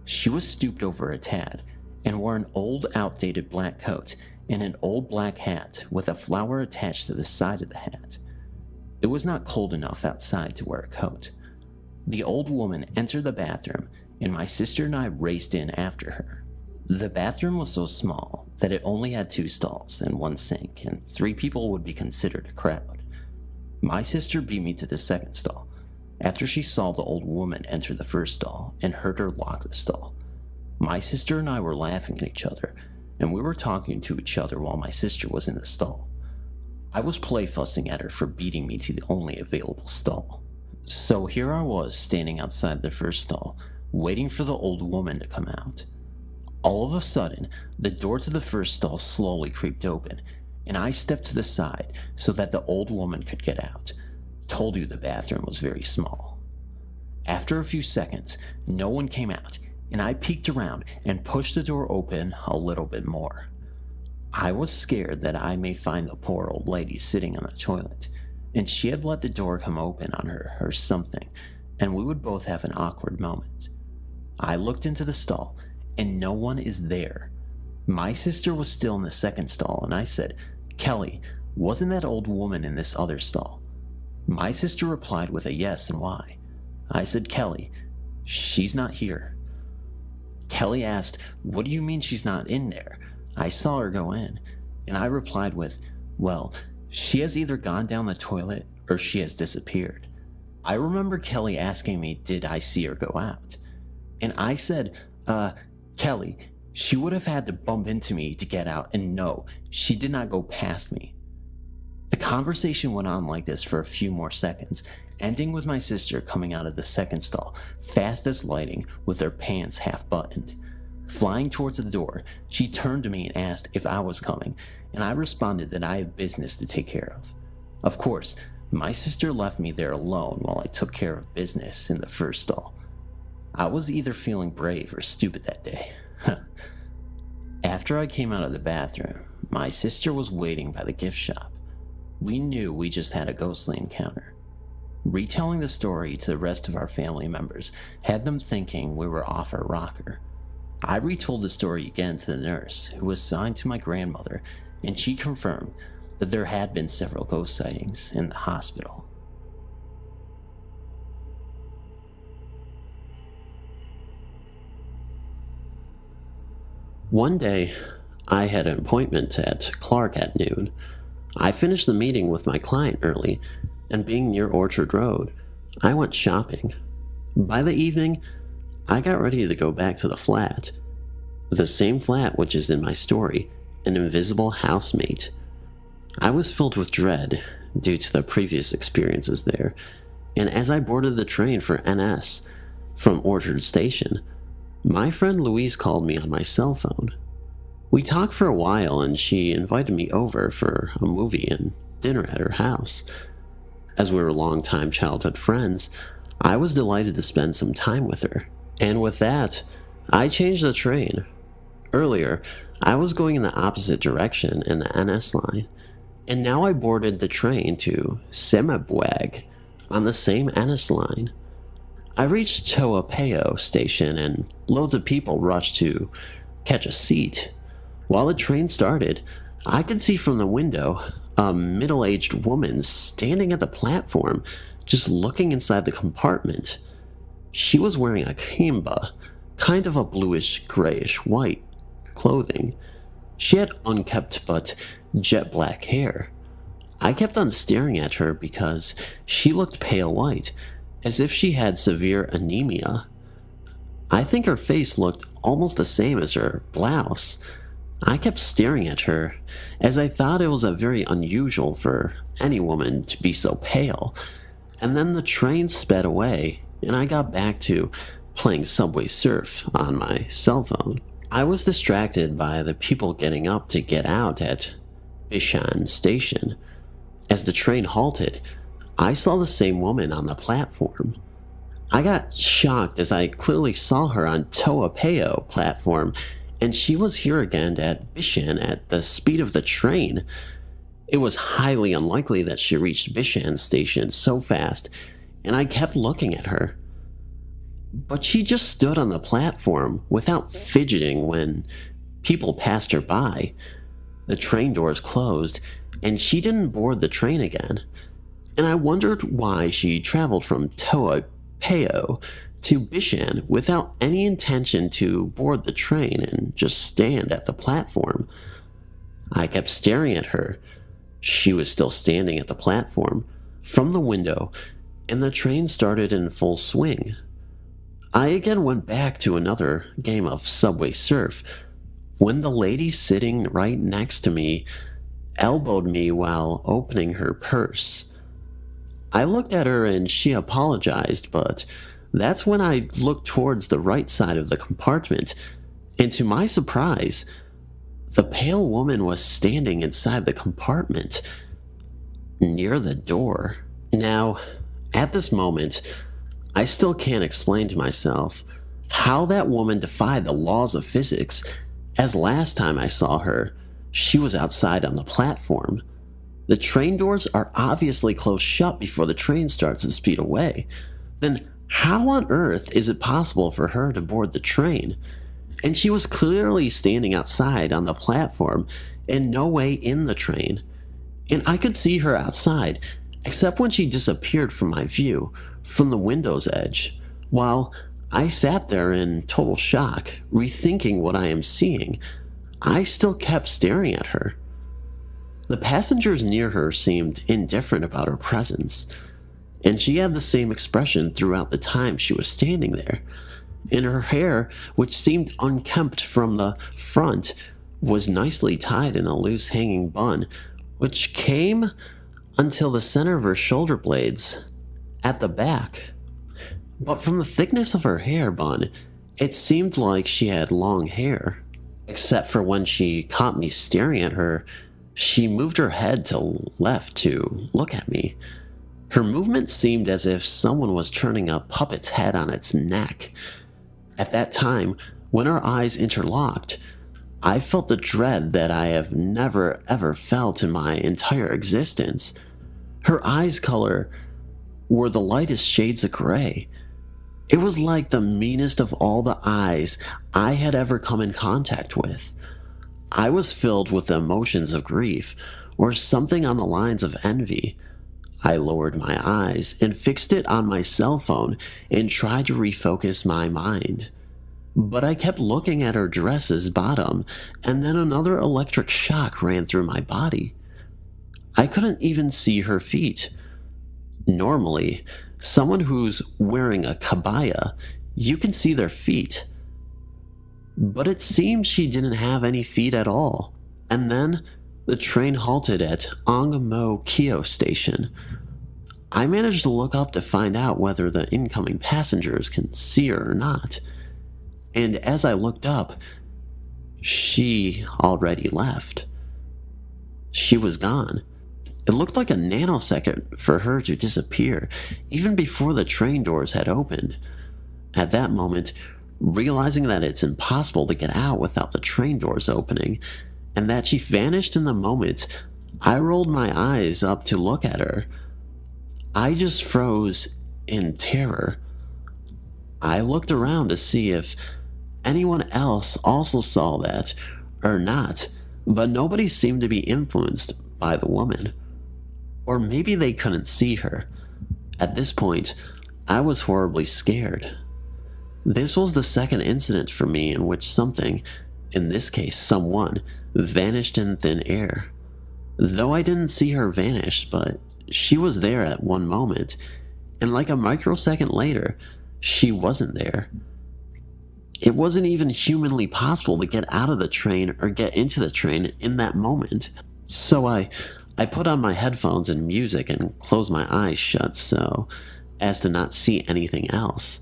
She was stooped over a tad and wore an old, outdated black coat and an old black hat with a flower attached to the side of the hat. It was not cold enough outside to wear a coat. The old woman entered the bathroom, and my sister and I raced in after her. The bathroom was so small that it only had 2 stalls and 1 sink, and 3 people would be considered a crowd. My sister beat me to the second stall after she saw the old woman enter the first stall and heard her lock the stall. My sister and I were laughing at each other, and we were talking to each other while my sister was in the stall. I was play fussing at her for beating me to the only available stall. So here I was standing outside the first stall, waiting for the old woman to come out. All of a sudden, the door to the first stall slowly creaked open, and I stepped to the side so that the old woman could get out. Told you the bathroom was very small. After a few seconds, no one came out, and I peeked around and pushed the door open a little bit more. I was scared that I may find the poor old lady sitting on the toilet, and she had let the door come open on her or something, and we would both have an awkward moment. I looked into the stall, and no one is there. My sister was still in the second stall, and I said, "Kelly, wasn't that old woman in this other stall?" My sister replied with a yes and why. I said, "Kelly, she's not here." Kelly asked, "What do you mean she's not in there? I saw her go in." And I replied with, "Well, she has either gone down the toilet or she has disappeared." I remember Kelly asking me, did I see her go out? And I said, Kelly, she would have had to bump into me to get out, and no, she did not go past me. The conversation went on like this for a few more seconds, ending with my sister coming out of the second stall, fast as lightning, with her pants half buttoned. Flying towards the door, she turned to me and asked if I was coming, and I responded that I had business to take care of. Of course, my sister left me there alone while I took care of business in the first stall. I was either feeling brave or stupid that day. After I came out of the bathroom, my sister was waiting by the gift shop. We knew we just had a ghostly encounter. Retelling the story to the rest of our family members had them thinking we were off our rocker. I retold the story again to the nurse, who was assigned to my grandmother, and she confirmed that there had been several ghost sightings in the hospital. One day, I had an appointment at Clark at noon. I finished the meeting with my client early, and being near Orchard Road, I went shopping. By the evening, I got ready to go back to the flat. The same flat which is in my story, an invisible housemate. I was filled with dread due to the previous experiences there, and as I boarded the train for NS from Orchard Station, my friend Louise called me on my cell phone. We talked for a while and she invited me over for a movie and dinner at her house. As we were longtime childhood friends, I was delighted to spend some time with her. And with that, I changed the train. Earlier, I was going in the opposite direction in the NS line, and now I boarded the train to Semebwag on the same NS line. I reached Toapeo station and loads of people rushed to catch a seat. While the train started, I could see from the window a middle-aged woman standing at the platform, just looking inside the compartment. She was wearing a kamba, kind of a bluish-grayish-white clothing. She had unkempt but jet-black hair. I kept on staring at her because she looked pale white, as if she had severe anemia. I think her face looked almost the same as her blouse. I kept staring at her, as I thought it was very unusual for any woman to be so pale. And then the train sped away, and I got back to playing Subway Surf on my cell phone. I was distracted by the people getting up to get out at Bishan Station. As the train halted, I saw the same woman on the platform. I got shocked as I clearly saw her on Toapeo platform, and she was here again at Bishan at the speed of the train. It was highly unlikely that she reached Bishan Station so fast, and I kept looking at her. But she just stood on the platform without fidgeting when people passed her by. The train doors closed, and she didn't board the train again. And I wondered why she traveled from Toapeo to Bishan without any intention to board the train and just stand at the platform. I kept staring at her. She was still standing at the platform, from the window, and the train started in full swing. I again went back to another game of Subway Surf, when the lady sitting right next to me elbowed me while opening her purse. I looked at her and she apologized, but that's when I looked towards the right side of the compartment, and to my surprise, the pale woman was standing inside the compartment, near the door. Now, at this moment, I still can't explain to myself how that woman defied the laws of physics, as last time I saw her, she was outside on the platform. The train doors are obviously closed shut before the train starts to speed away. Then how on earth is it possible for her to board the train? And she was clearly standing outside on the platform and no way in the train. And I could see her outside, except when she disappeared from my view, from the window's edge, while I sat there in total shock, rethinking what I am seeing. I still kept staring at her. The passengers near her seemed indifferent about her presence, and she had the same expression throughout the time she was standing there. And her hair, which seemed unkempt from the front, was nicely tied in a loose hanging bun, which came until the center of her shoulder blades at the back. But from the thickness of her hair bun, it seemed like she had long hair. Except for when she caught me staring at her, she moved her head to left to look at me. Her movement seemed as if someone was turning a puppet's head on its neck. At that time, when our eyes interlocked, I felt the dread that I have never ever felt in my entire existence. Her eyes' color were the lightest shades of gray. It was like the meanest of all the eyes I had ever come in contact with. I was filled with the emotions of grief, or something on the lines of envy. I lowered my eyes and fixed it on my cell phone and tried to refocus my mind. But I kept looking at her dress's bottom, and then another electric shock ran through my body. I couldn't even see her feet. Normally, someone who's wearing a kabaya, you can see their feet. But it seemed she didn't have any feet at all. And then the train halted at Ongmo Kyo Station. I managed to look up to find out whether the incoming passengers can see her or not. And as I looked up, she already left. She was gone. It looked like a nanosecond for her to disappear, even before the train doors had opened. At that moment, realizing that it's impossible to get out without the train doors opening, and that she vanished in the moment, I rolled my eyes up to look at her. I just froze in terror. I looked around to see if anyone else also saw that or not, but nobody seemed to be influenced by the woman. Or maybe they couldn't see her. At this point, I was horribly scared. This was the second incident for me in which something, in this case someone, vanished in thin air. Though I didn't see her vanish, but she was there at one moment, and like a microsecond later, she wasn't there. It wasn't even humanly possible to get out of the train or get into the train in that moment. So I put on my headphones and music and closed my eyes shut so as to not see anything else.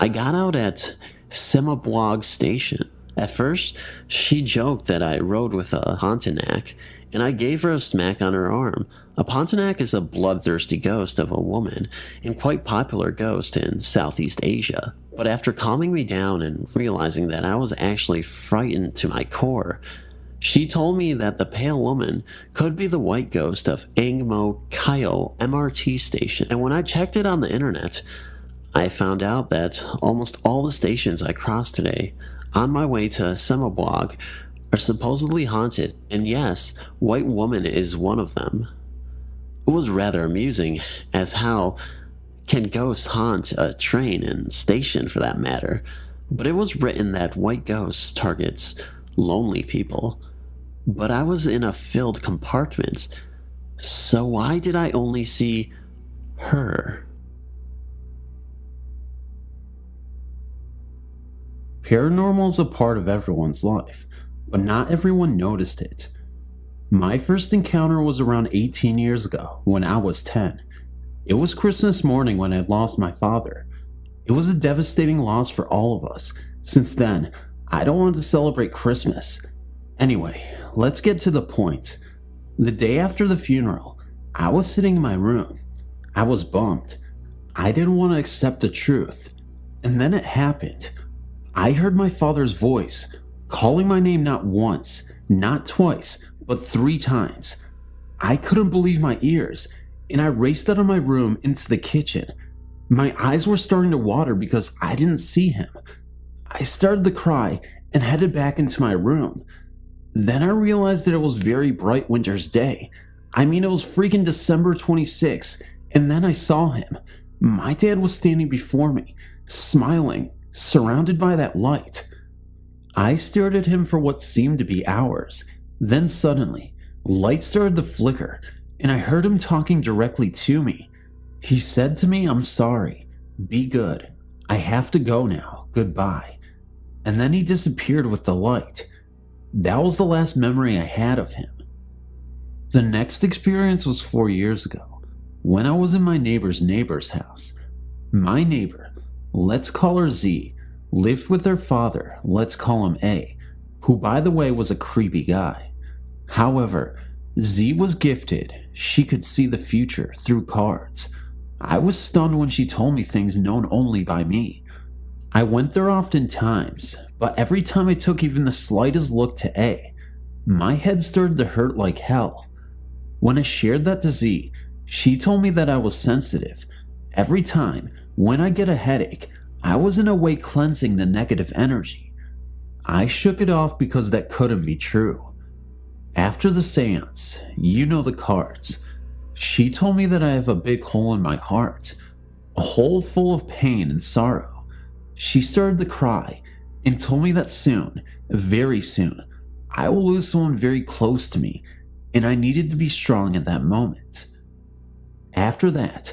I got out at Semabwag Station. At first, she joked that I rode with a Pontiac, and I gave her a smack on her arm. A Pontiac is a bloodthirsty ghost of a woman, and quite popular ghost in Southeast Asia. But after calming me down and realizing that I was actually frightened to my core, she told me that the pale woman could be the white ghost of Angmo Kyo MRT station. And when I checked it on the internet, I found out that almost all the stations I crossed today on my way to Semabwag are supposedly haunted, and yes, White Woman is one of them. It was rather amusing, as how can ghosts haunt a train and station for that matter, but it was written that white ghosts targets lonely people. But I was in a filled compartment, so why did I only see her? Paranormal is a part of everyone's life, but not everyone noticed it. My first encounter was around 18 years ago, when I was 10. It was Christmas morning when I lost my father. It was a devastating loss for all of us. Since then, I don't want to celebrate Christmas. Anyway, let's get to the point. The day after the funeral, I was sitting in my room. I was bummed. I didn't want to accept the truth. And then it happened. I heard my father's voice, calling my name not once, not twice, but 3 times. I couldn't believe my ears, and I raced out of my room into the kitchen. My eyes were starting to water because I didn't see him. I started to cry and headed back into my room. Then I realized that it was very bright winter's day. I mean, it was freaking December 26th, and then I saw him. My dad was standing before me, smiling, surrounded by that light. I stared at him for what seemed to be hours. Then suddenly, light started to flicker, and I heard him talking directly to me. He said to me, "I'm sorry. Be good. I have to go now. Goodbye." And then he disappeared with the light. That was the last memory I had of him. The next experience was 4 years ago, when I was in my neighbor's house. My neighbor, let's call her Z, lived with her father, let's call him A, who by the way was a creepy guy. However, Z was gifted. She could see the future through cards. I was stunned when she told me things known only by me. I went there often times, but every time I took even the slightest look to A, my head started to hurt like hell. When I shared that to Z, she told me that I was sensitive. Every time, when I get a headache, I was in a way cleansing the negative energy. I shook it off because that couldn't be true. After the seance, you know the cards, she told me that I have a big hole in my heart, a hole full of pain and sorrow. She started to cry and told me that soon, very soon, I will lose someone very close to me, and I needed to be strong at that moment. After that,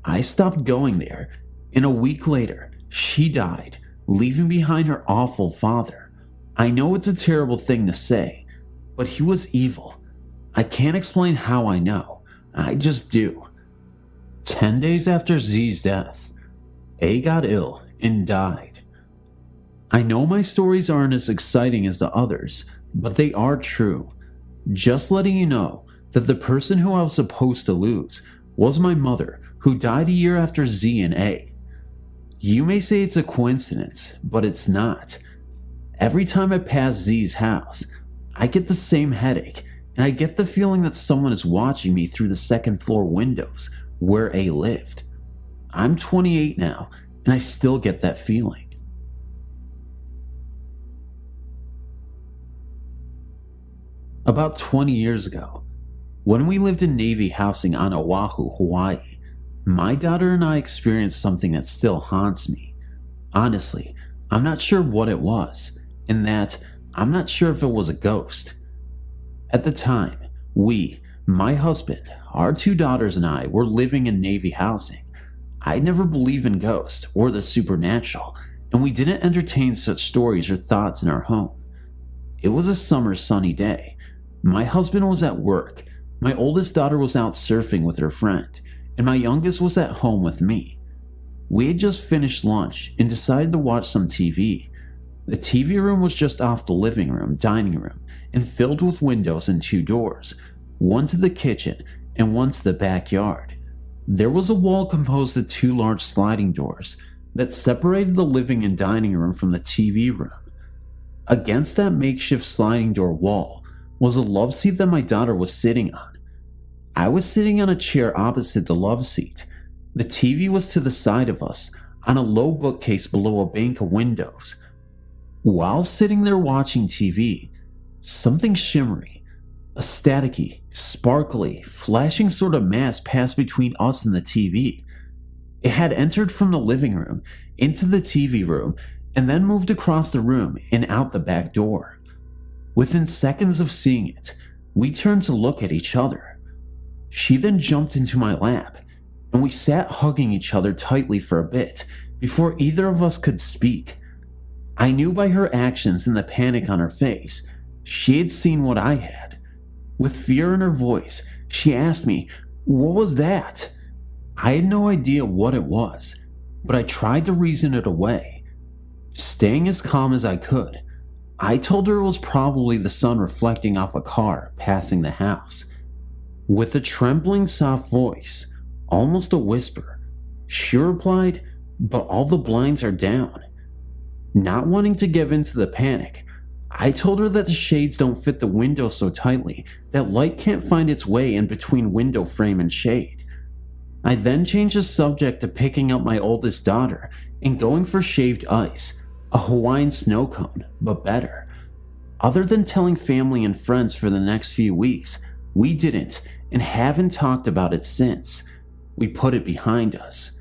I stopped going there, and a week later, she died, leaving behind her awful father. I know it's a terrible thing to say, but he was evil. I can't explain how I know. I just do. 10 days after Z's death, A got ill and died. I know my stories aren't as exciting as the others, but they are true. Just letting you know that the person who I was supposed to lose was my mother, who died a year after Z and A. You may say it's a coincidence, but it's not. Every time I pass Z's house, I get the same headache, and I get the feeling that someone is watching me through the second floor windows where A lived. I'm 28 now, and I still get that feeling. About 20 years ago, when we lived in Navy housing on Oahu, Hawaii, my daughter and I experienced something that still haunts me. Honestly, I'm not sure what it was, and that I'm not sure if it was a ghost. At the time, we, my husband, our 2 daughters and I were living in Navy housing. I never believed in ghosts or the supernatural, and we didn't entertain such stories or thoughts in our home. It was a summer sunny day. My husband was at work, my oldest daughter was out surfing with her friend, and my youngest was at home with me. We had just finished lunch and decided to watch some TV. The TV room was just off the living room, dining room, and filled with windows and 2 doors, one to the kitchen and one to the backyard. There was a wall composed of 2 large sliding doors that separated the living and dining room from the TV room. Against that makeshift sliding door wall was a love seat that my daughter was sitting on. I was sitting on a chair opposite the love seat. The TV was to the side of us, on a low bookcase below a bank of windows. While sitting there watching TV, something shimmery, a staticky, sparkly, flashing sort of mass passed between us and the TV. It had entered from the living room into the TV room and then moved across the room and out the back door. Within seconds of seeing it, we turned to look at each other. She then jumped into my lap, and we sat hugging each other tightly for a bit before either of us could speak. I knew by her actions and the panic on her face, she had seen what I had. With fear in her voice, she asked me, "What was that?" I had no idea what it was, but I tried to reason it away. Staying as calm as I could, I told her it was probably the sun reflecting off a car passing the house. With a trembling, soft voice, almost a whisper, she replied, "But all the blinds are down." Not wanting to give in to the panic, I told her that the shades don't fit the window so tightly that light can't find its way in between window frame and shade. I then changed the subject to picking up my oldest daughter and going for shaved ice, a Hawaiian snow cone, but better. Other than telling family and friends for the next few weeks, we didn't and haven't talked about it since. We put it behind us.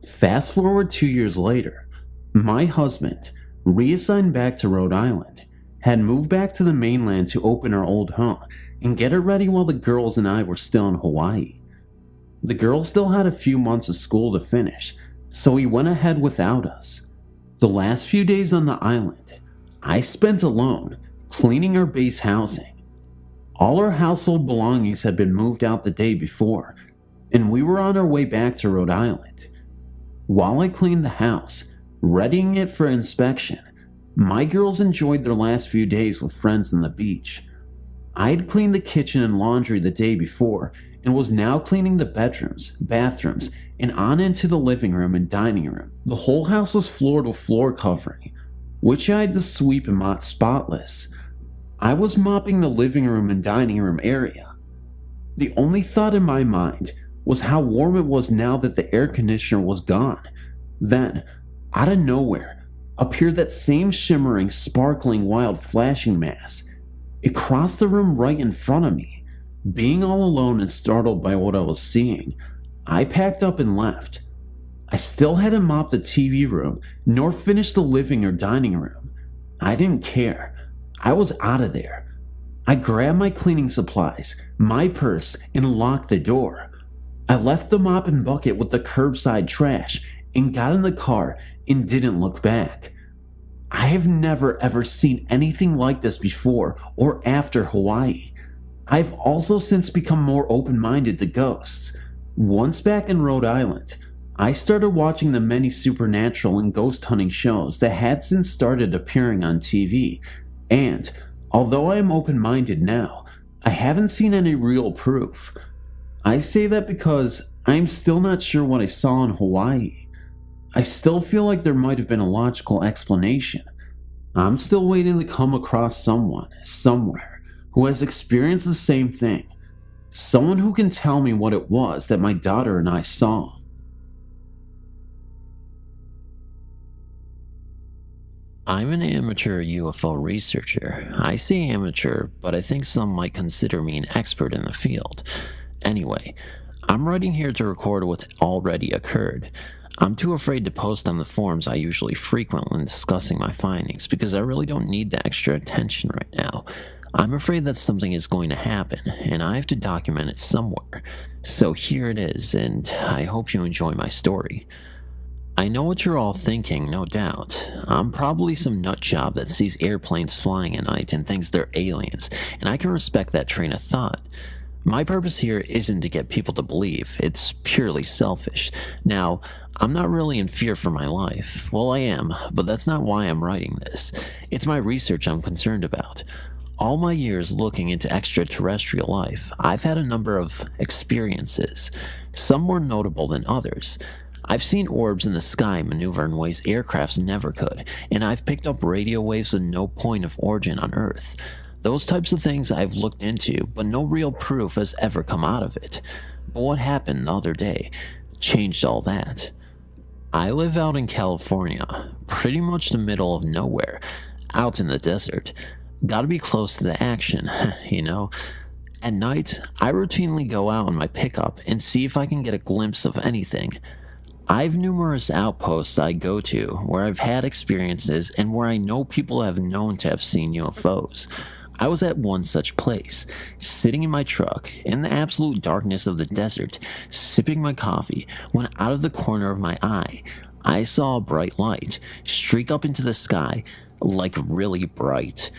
Fast forward 2 years later, my husband, reassigned back to Rhode Island, had moved back to the mainland to open our old home and get it ready while the girls and I were still in Hawaii. The girls still had a few months of school to finish, so he went ahead without us. The last few days on the island, I spent alone, cleaning our base housing. All our household belongings had been moved out the day before, and we were on our way back to Rhode Island. While I cleaned the house, readying it for inspection, my girls enjoyed their last few days with friends on the beach. I had cleaned the kitchen and laundry the day before and was now cleaning the bedrooms, bathrooms, and on into the living room and dining room. The whole house was floored with floor covering, which I had to sweep and mop spotless. I was mopping the living room and dining room area. The only thought in my mind was how warm it was now that the air conditioner was gone. Then, out of nowhere, appeared that same shimmering, sparkling, wild flashing mass. It crossed the room right in front of me. Being all alone and startled by what I was seeing, I packed up and left. I still hadn't mopped the TV room, nor finished the living or dining room. I didn't care. I was out of there. I grabbed my cleaning supplies, my purse, and locked the door. I left the mop and bucket with the curbside trash and got in the car and didn't look back. I have never ever seen anything like this before or after Hawaii. I've also since become more open-minded to ghosts. Once back in Rhode Island, I started watching the many supernatural and ghost hunting shows that had since started appearing on TV, and although I am open-minded now, I haven't seen any real proof. I say that because I'm still not sure what I saw in Hawaii. I still feel like there might have been a logical explanation. I'm still waiting to come across someone, somewhere, who has experienced the same thing. Someone who can tell me what it was that my daughter and I saw. I'm an amateur UFO researcher. I say amateur, but I think some might consider me an expert in the field. Anyway, I'm writing here to record what's already occurred. I'm too afraid to post on the forums I usually frequent when discussing my findings because I really don't need the extra attention right now. I'm afraid that something is going to happen, and I have to document it somewhere. So here it is, and I hope you enjoy my story. I know what you're all thinking, no doubt. I'm probably some nutjob that sees airplanes flying at night and thinks they're aliens, and I can respect that train of thought. My purpose here isn't to get people to believe, it's purely selfish. Now, I'm not really in fear for my life. Well, I am, but that's not why I'm writing this. It's my research I'm concerned about. All my years looking into extraterrestrial life, I've had a number of experiences, some more notable than others. I've seen orbs in the sky maneuver in ways aircrafts never could, and I've picked up radio waves with no point of origin on Earth. Those types of things I've looked into, but no real proof has ever come out of it. But what happened the other day changed all that. I live out in California, pretty much the middle of nowhere, out in the desert. Gotta be close to the action, you know? At night, I routinely go out on my pickup and see if I can get a glimpse of anything. I've numerous outposts I go to where I've had experiences and where I know people have known to have seen UFOs. I was at one such place, sitting in my truck in the absolute darkness of the desert, sipping my coffee, when out of the corner of my eye, I saw a bright light streak up into the sky, like really bright.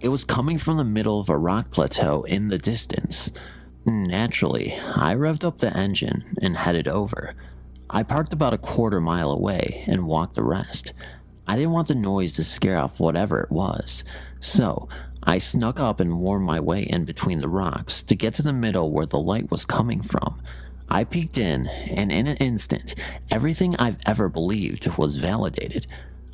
It was coming from the middle of a rock plateau in the distance. Naturally, I revved up the engine and headed over. I parked about a quarter mile away and walked the rest. I didn't want the noise to scare off whatever it was, so I snuck up and wormed my way in between the rocks to get to the middle where the light was coming from. I peeked in, and in an instant, everything I've ever believed was validated.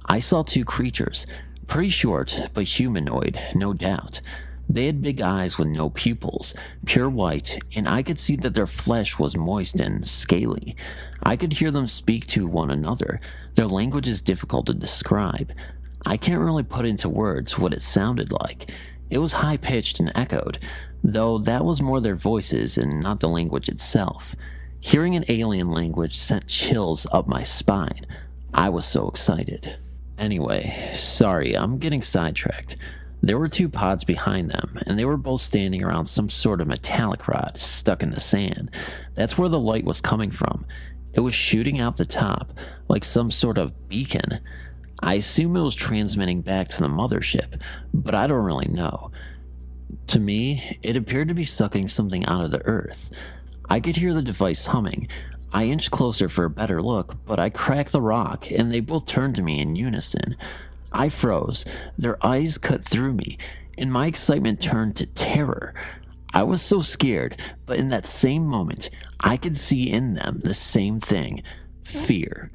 I saw two creatures, pretty short but humanoid, no doubt. They had big eyes with no pupils, pure white, and I could see that their flesh was moist and scaly. I could hear them speak to one another. Their language is difficult to describe. I can't really put into words what it sounded like. It was high-pitched and echoed, though that was more their voices and not the language itself. Hearing an alien language sent chills up my spine. I was so excited. Anyway, sorry, I'm getting sidetracked. There were two pods behind them, and they were both standing around some sort of metallic rod stuck in the sand. That's where the light was coming from. It was shooting out the top, like some sort of beacon. I assume it was transmitting back to the mothership, but I don't really know. To me, it appeared to be sucking something out of the earth. I could hear the device humming. I inched closer for a better look, but I cracked the rock and they both turned to me in unison. I froze, their eyes cut through me, and my excitement turned to terror. I was so scared, but in that same moment, I could see in them the same thing: fear.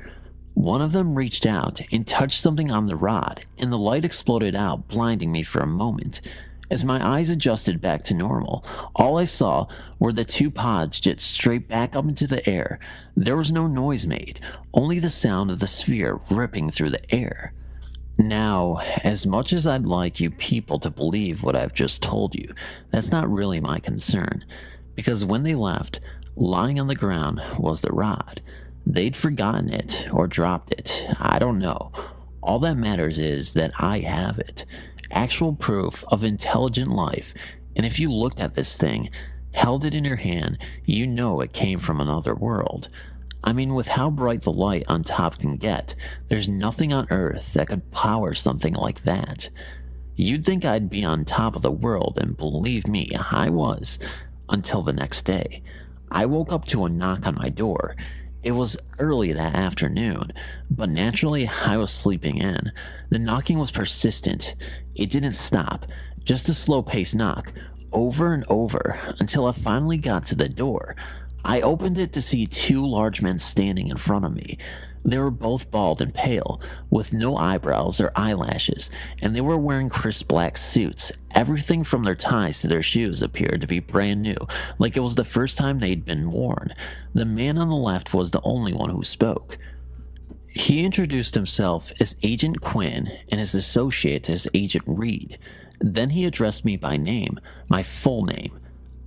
One of them reached out and touched something on the rod, and the light exploded out, blinding me for a moment. As my eyes adjusted back to normal, all I saw were the two pods jet straight back up into the air. There was no noise made, only the sound of the sphere ripping through the air. Now, as much as I'd like you people to believe what I've just told you, that's not really my concern. Because when they left, lying on the ground was the rod. They'd forgotten it or dropped it. I don't know. All that matters is that I have it. Actual proof of intelligent life. And if you looked at this thing, held it in your hand, you know it came from another world. I mean, with how bright the light on top can get, there's nothing on Earth that could power something like that. You'd think I'd be on top of the world, and believe me, I was. Until the next day. I woke up to a knock on my door. It was early that afternoon, but naturally I was sleeping in. The knocking was persistent. It didn't stop, just a slow-paced knock, over and over, until I finally got to the door. I opened it to see two large men standing in front of me. They were both bald and pale, with no eyebrows or eyelashes, and they were wearing crisp black suits. Everything from their ties to their shoes appeared to be brand new, like it was the first time they'd been worn. The man on the left was the only one who spoke. He introduced himself as Agent Quinn and his associate as Agent Reed. Then he addressed me by name, my full name.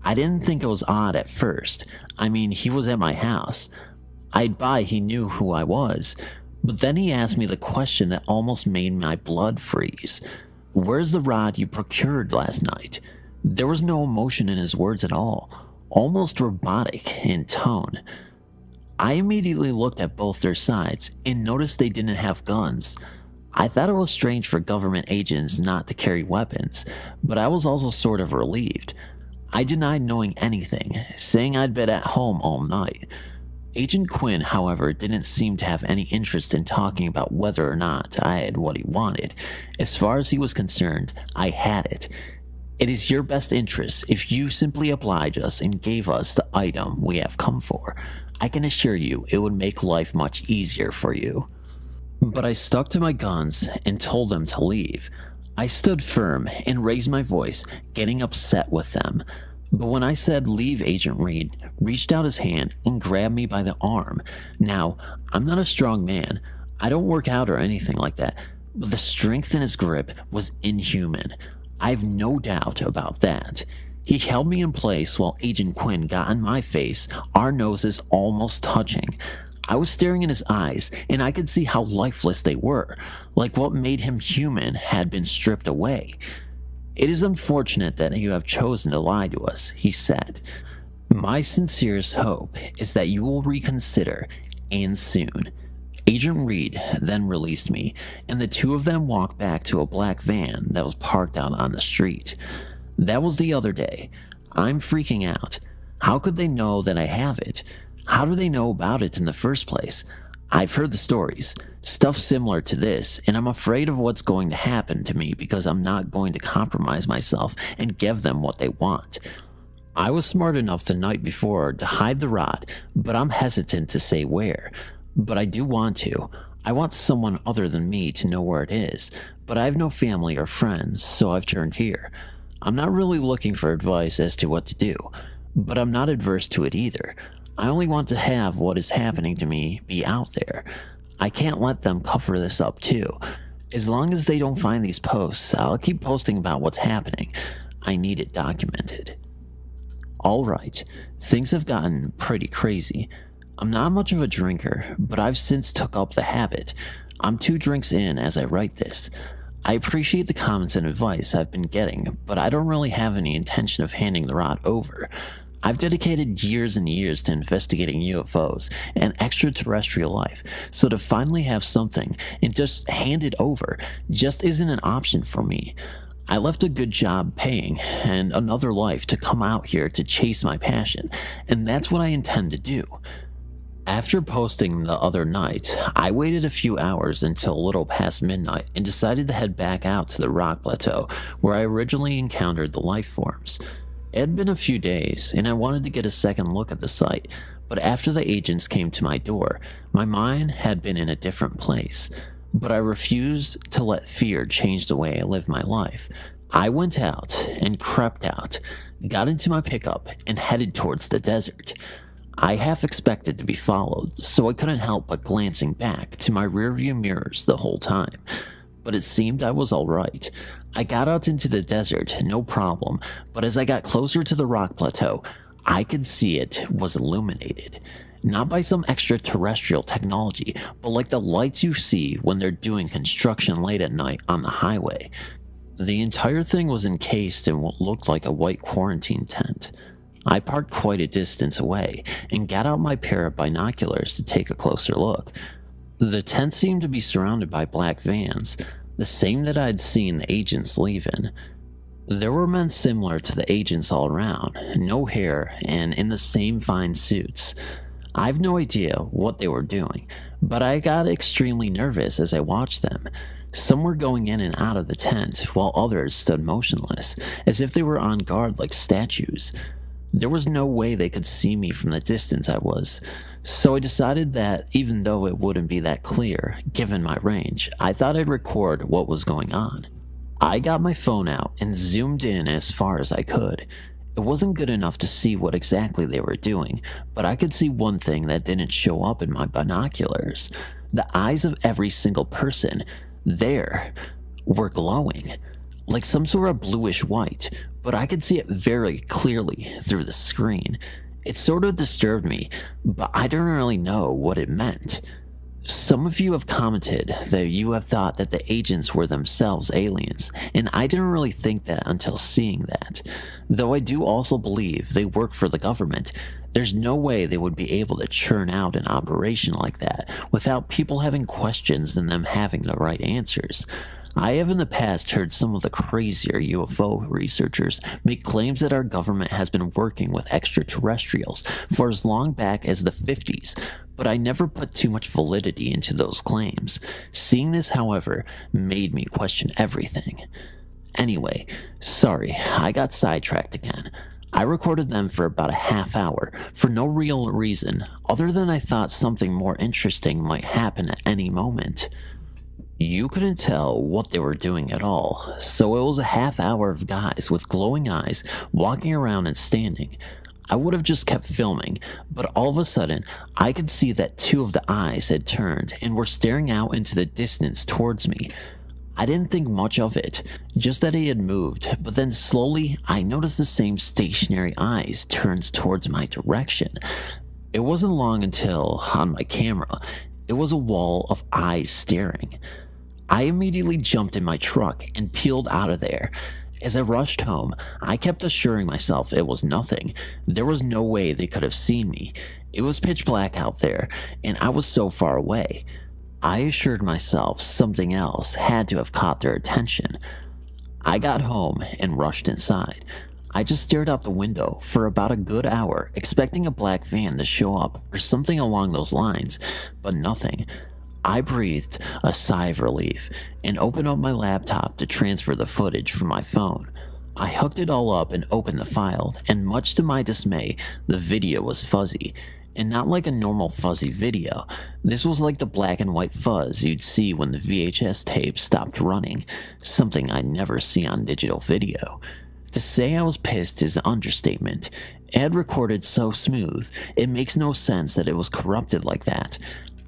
I didn't think it was odd at first. I mean, he was at my house. I'd buy he knew who I was. But then he asked me the question that almost made my blood freeze. Where's the rod you procured last night? There was no emotion in his words at all, almost robotic in tone. I immediately looked at both their sides and noticed they didn't have guns. I thought it was strange for government agents not to carry weapons, but I was also sort of relieved. I denied knowing anything, saying I'd been at home all night. Agent Quinn, however, didn't seem to have any interest in talking about whether or not I had what he wanted. As far as he was concerned, I had it. It is your best interest if you simply oblige us and gave us the item we have come for. I can assure you it would make life much easier for you. But I stuck to my guns and told them to leave. I stood firm and raised my voice, getting upset with them. But when I said leave, Agent Reed reached out his hand and grabbed me by the arm. Now, I'm not a strong man. I don't work out or anything like that, but the strength in his grip was inhuman. I have no doubt about that. He held me in place while Agent Quinn got in my face, our noses almost touching. I was staring in his eyes, and I could see how lifeless they were, like what made him human had been stripped away. It is unfortunate that you have chosen to lie to us, he said. My sincerest hope is that you will reconsider, and soon. Agent Reed then released me, and the two of them walked back to a black van that was parked out on the street. That was the other day. I'm freaking out. How could they know that I have it? How do they know about it in the first place? I've heard the stories, stuff similar to this, and I'm afraid of what's going to happen to me because I'm not going to compromise myself and give them what they want. I was smart enough the night before to hide the rod, but I'm hesitant to say where. But I do want to. I want someone other than me to know where it is, but I have no family or friends, so I've turned here. I'm not really looking for advice as to what to do, but I'm not adverse to it either. I only want to have what is happening to me be out there. I can't let them cover this up too. As long as they don't find these posts, I'll keep posting about what's happening. I need it documented. Alright, things have gotten pretty crazy. I'm not much of a drinker, but I've since took up the habit. I'm 2 drinks in as I write this. I appreciate the comments and advice I've been getting, but I don't really have any intention of handing the rod over. I've dedicated years and years to investigating UFOs and extraterrestrial life, so to finally have something and just hand it over just isn't an option for me. I left a good job paying and another life to come out here to chase my passion, and that's what I intend to do. After posting the other night, I waited a few hours until a little past midnight and decided to head back out to the rock plateau where I originally encountered the life forms. It had been a few days, and I wanted to get a second look at the site, but after the agents came to my door, my mind had been in a different place. But I refused to let fear change the way I live my life. I went out and crept out, got into my pickup, and headed towards the desert. I half expected to be followed, so I couldn't help but glancing back to my rearview mirrors the whole time. But it seemed I was alright. I got out into the desert, no problem, but as I got closer to the rock plateau, I could see it was illuminated. Not by some extraterrestrial technology, but like the lights you see when they're doing construction late at night on the highway. The entire thing was encased in what looked like a white quarantine tent. I parked quite a distance away and got out my pair of binoculars to take a closer look. The tent seemed to be surrounded by black vans, the same that I'd seen the agents leave in. There were men similar to the agents all around, no hair and in the same fine suits. I've no idea what they were doing, but I got extremely nervous as I watched them. Some were going in and out of the tent, while others stood motionless, as if they were on guard like statues. There was no way they could see me from the distance I was, so I decided that even though it wouldn't be that clear, given my range, I thought I'd record what was going on. I got my phone out and zoomed in as far as I could. It wasn't good enough to see what exactly they were doing, but I could see one thing that didn't show up in my binoculars. The eyes of every single person there were glowing, like some sort of bluish white, but I could see it very clearly through the screen. It sort of disturbed me, but I didn't really know what it meant. Some of you have commented that you have thought that the agents were themselves aliens, and I didn't really think that until seeing that. Though I do also believe they work for the government, there's no way they would be able to churn out an operation like that without people having questions and them having the right answers. I have in the past heard some of the crazier UFO researchers make claims that our government has been working with extraterrestrials for as long back as the 50s, but I never put too much validity into those claims. Seeing this, however, made me question everything. Anyway, sorry, I got sidetracked again. I recorded them for about a half hour for no real reason other than I thought something more interesting might happen at any moment. You couldn't tell what they were doing at all, so it was a half hour of guys with glowing eyes walking around and standing. I would have just kept filming, but all of a sudden, I could see that two of the eyes had turned and were staring out into the distance towards me. I didn't think much of it, just that he had moved, but then slowly I noticed the same stationary eyes turns towards my direction. It wasn't long until, on my camera, it was a wall of eyes staring. I immediately jumped in my truck and peeled out of there. As I rushed home, I kept assuring myself it was nothing. There was no way they could have seen me. It was pitch black out there, and I was so far away. I assured myself something else had to have caught their attention. I got home and rushed inside. I just stared out the window for about a good hour, expecting a black van to show up or something along those lines, but nothing. I breathed a sigh of relief and opened up my laptop to transfer the footage from my phone. I hooked it all up and opened the file, and much to my dismay, the video was fuzzy. And not like a normal fuzzy video. This was like the black and white fuzz you'd see when the VHS tape stopped running, something I'd never see on digital video. To say I was pissed is an understatement. It had recorded so smooth, it makes no sense that it was corrupted like that.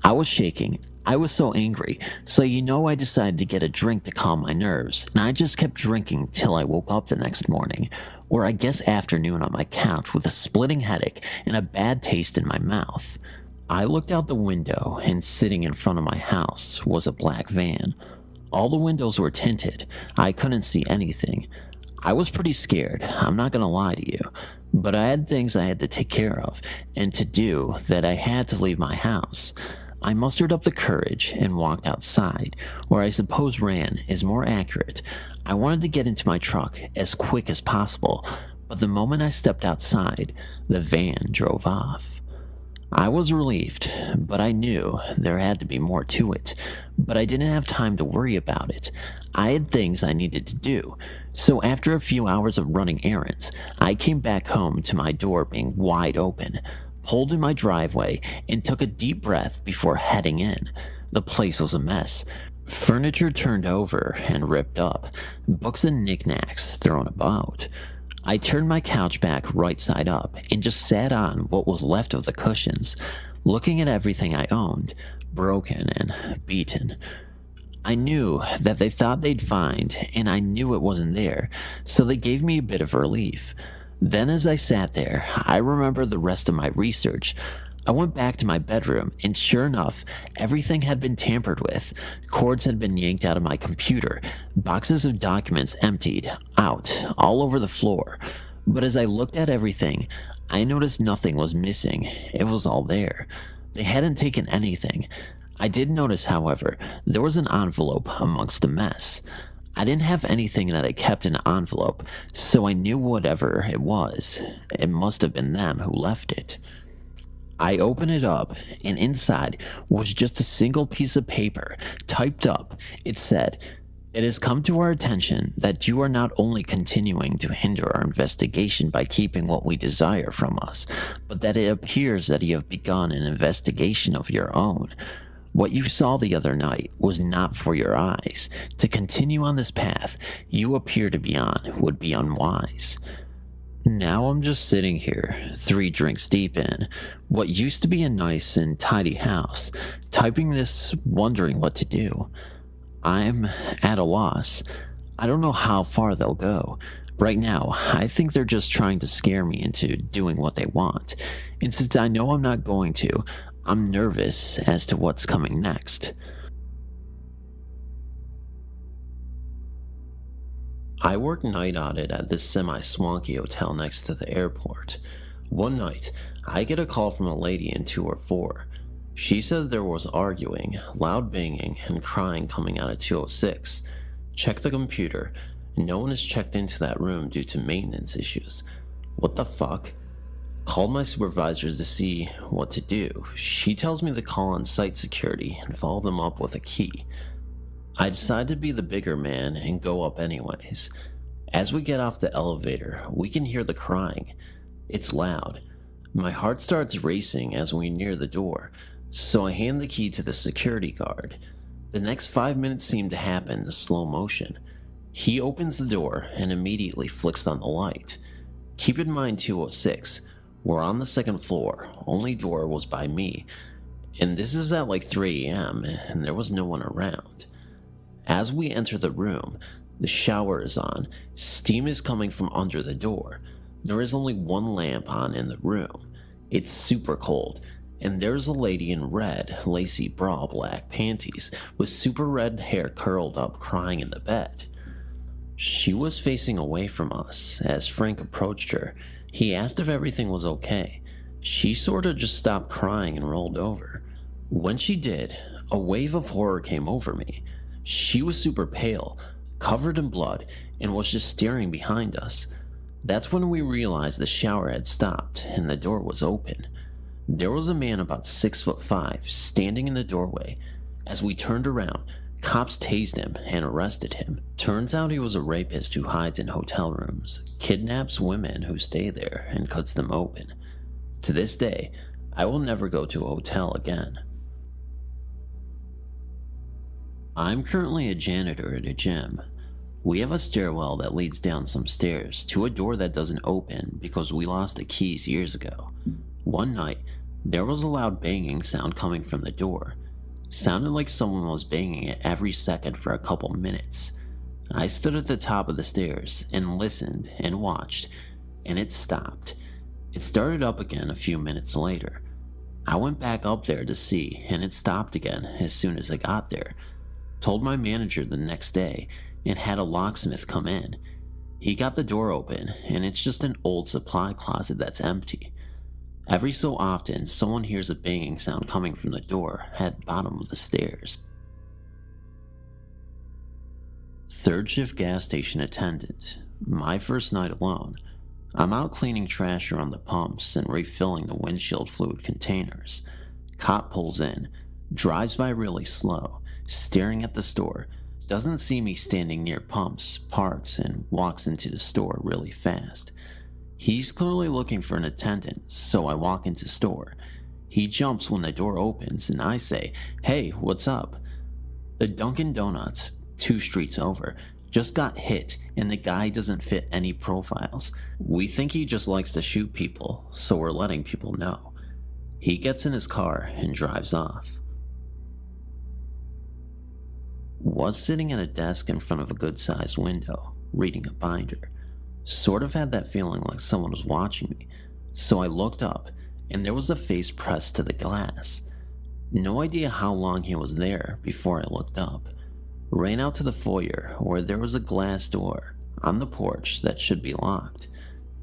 I was shaking. I was so angry, so I decided to get a drink to calm my nerves, and I just kept drinking till I woke up the next morning, or I guess afternoon on my couch with a splitting headache and a bad taste in my mouth. I looked out the window, and sitting in front of my house was a black van. All the windows were tinted. I couldn't see anything. I was pretty scared, I'm not gonna lie to you, but I had things I had to take care of, and to do that I had to leave my house. I mustered up the courage and walked outside, or I suppose ran is more accurate. I wanted to get into my truck as quick as possible, but the moment I stepped outside, the van drove off. I was relieved, but I knew there had to be more to it. But I didn't have time to worry about it. I had things I needed to do. So after a few hours of running errands, I came back home to my door being wide open, pulled in my driveway, and took a deep breath before heading in. The place was a mess. Furniture turned over and ripped up, books and knickknacks thrown about. I turned my couch back right side up and just sat on what was left of the cushions, looking at everything I owned, broken and beaten. I knew that they thought they'd find, and I knew it wasn't there, so they gave me a bit of relief. Then as I sat there, I remembered the rest of my research. I went back to my bedroom, and sure enough, everything had been tampered with. Cords had been yanked out of my computer, boxes of documents emptied out all over the floor. But as I looked at everything, I noticed nothing was missing. It was all there. They hadn't taken anything. I did notice, however, there was an envelope amongst the mess. I didn't have anything that I kept in an envelope, so I knew whatever it was, it must have been them who left it. I opened it up, and inside was just a single piece of paper, typed up. It said, "It has come to our attention that you are not only continuing to hinder our investigation by keeping what we desire from us, but that it appears that you have begun an investigation of your own. What you saw the other night was not for your eyes. To continue on this path you appear to be on would be unwise." Now I'm just sitting here, 3 drinks deep in what used to be a nice and tidy house, typing this, wondering what to do. I'm at a loss. I don't know how far they'll go. Right now, I think they're just trying to scare me into doing what they want. And since I know I'm not going to, I'm nervous as to what's coming next. I work night audit at this semi-swanky hotel next to the airport. One night, I get a call from a lady in 204. She says there was arguing, loud banging, and crying coming out of 206. Check the computer. No one has checked into that room due to maintenance issues. What the fuck? Called my supervisors to see what to do. She tells me to call on site security and follow them up with a key. I decide to be the bigger man and go up anyways. As we get off the elevator, we can hear the crying. It's loud. My heart starts racing as we near the door, so I hand the key to the security guard. The next 5 minutes seem to happen in slow motion. He opens the door and immediately flicks on the light. Keep in mind 206, we're on the 2nd floor, only door was by me, and this is at like 3 a.m. and there was no one around. As we enter the room, the shower is on, steam is coming from under the door. There is only one lamp on in the room. It's super cold, and there's a lady in red, lacy bra, black panties, with super red hair curled up crying in the bed. She was facing away from us. As Frank approached her, he asked if everything was okay. She sorta just stopped crying and rolled over. When she did, a wave of horror came over me. She was super pale, covered in blood, and was just staring behind us. That's when we realized the shower had stopped and the door was open. There was a man about 6'5" standing in the doorway. As we turned around, cops tased him and arrested him. Turns out he was a rapist who hides in hotel rooms, kidnaps women who stay there, and cuts them open. To this day, I will never go to a hotel again. I'm currently a janitor at a gym. We have a stairwell that leads down some stairs to a door that doesn't open because we lost the keys years ago. One night, there was a loud banging sound coming from the door. Sounded like someone was banging it every second for a couple minutes. I stood at the top of the stairs and listened and watched, and it stopped. It started up again a few minutes later. I went back up there to see, and it stopped again as soon as I got there. Told my manager the next day and had a locksmith come in. He got the door open, and it's just an old supply closet that's empty. Every so often, someone hears a banging sound coming from the door at the bottom of the stairs. Third shift gas station attendant. My first night alone. I'm out cleaning trash around the pumps and refilling the windshield fluid containers. Cop pulls in, drives by really slow, staring at the store, doesn't see me standing near pumps, parks, and walks into the store really fast. He's clearly looking for an attendant, so I walk into store. He jumps when the door opens and I say, "Hey, what's up?" The Dunkin' Donuts, 2 streets over, just got hit and the guy doesn't fit any profiles. We think he just likes to shoot people, so we're letting people know. He gets in his car and drives off. Was sitting at a desk in front of a good-sized window, reading a binder. Sort of had that feeling like someone was watching me, so I looked up and there was a face pressed to the glass. No idea how long he was there before I looked up. Ran out to the foyer where there was a glass door on the porch that should be locked.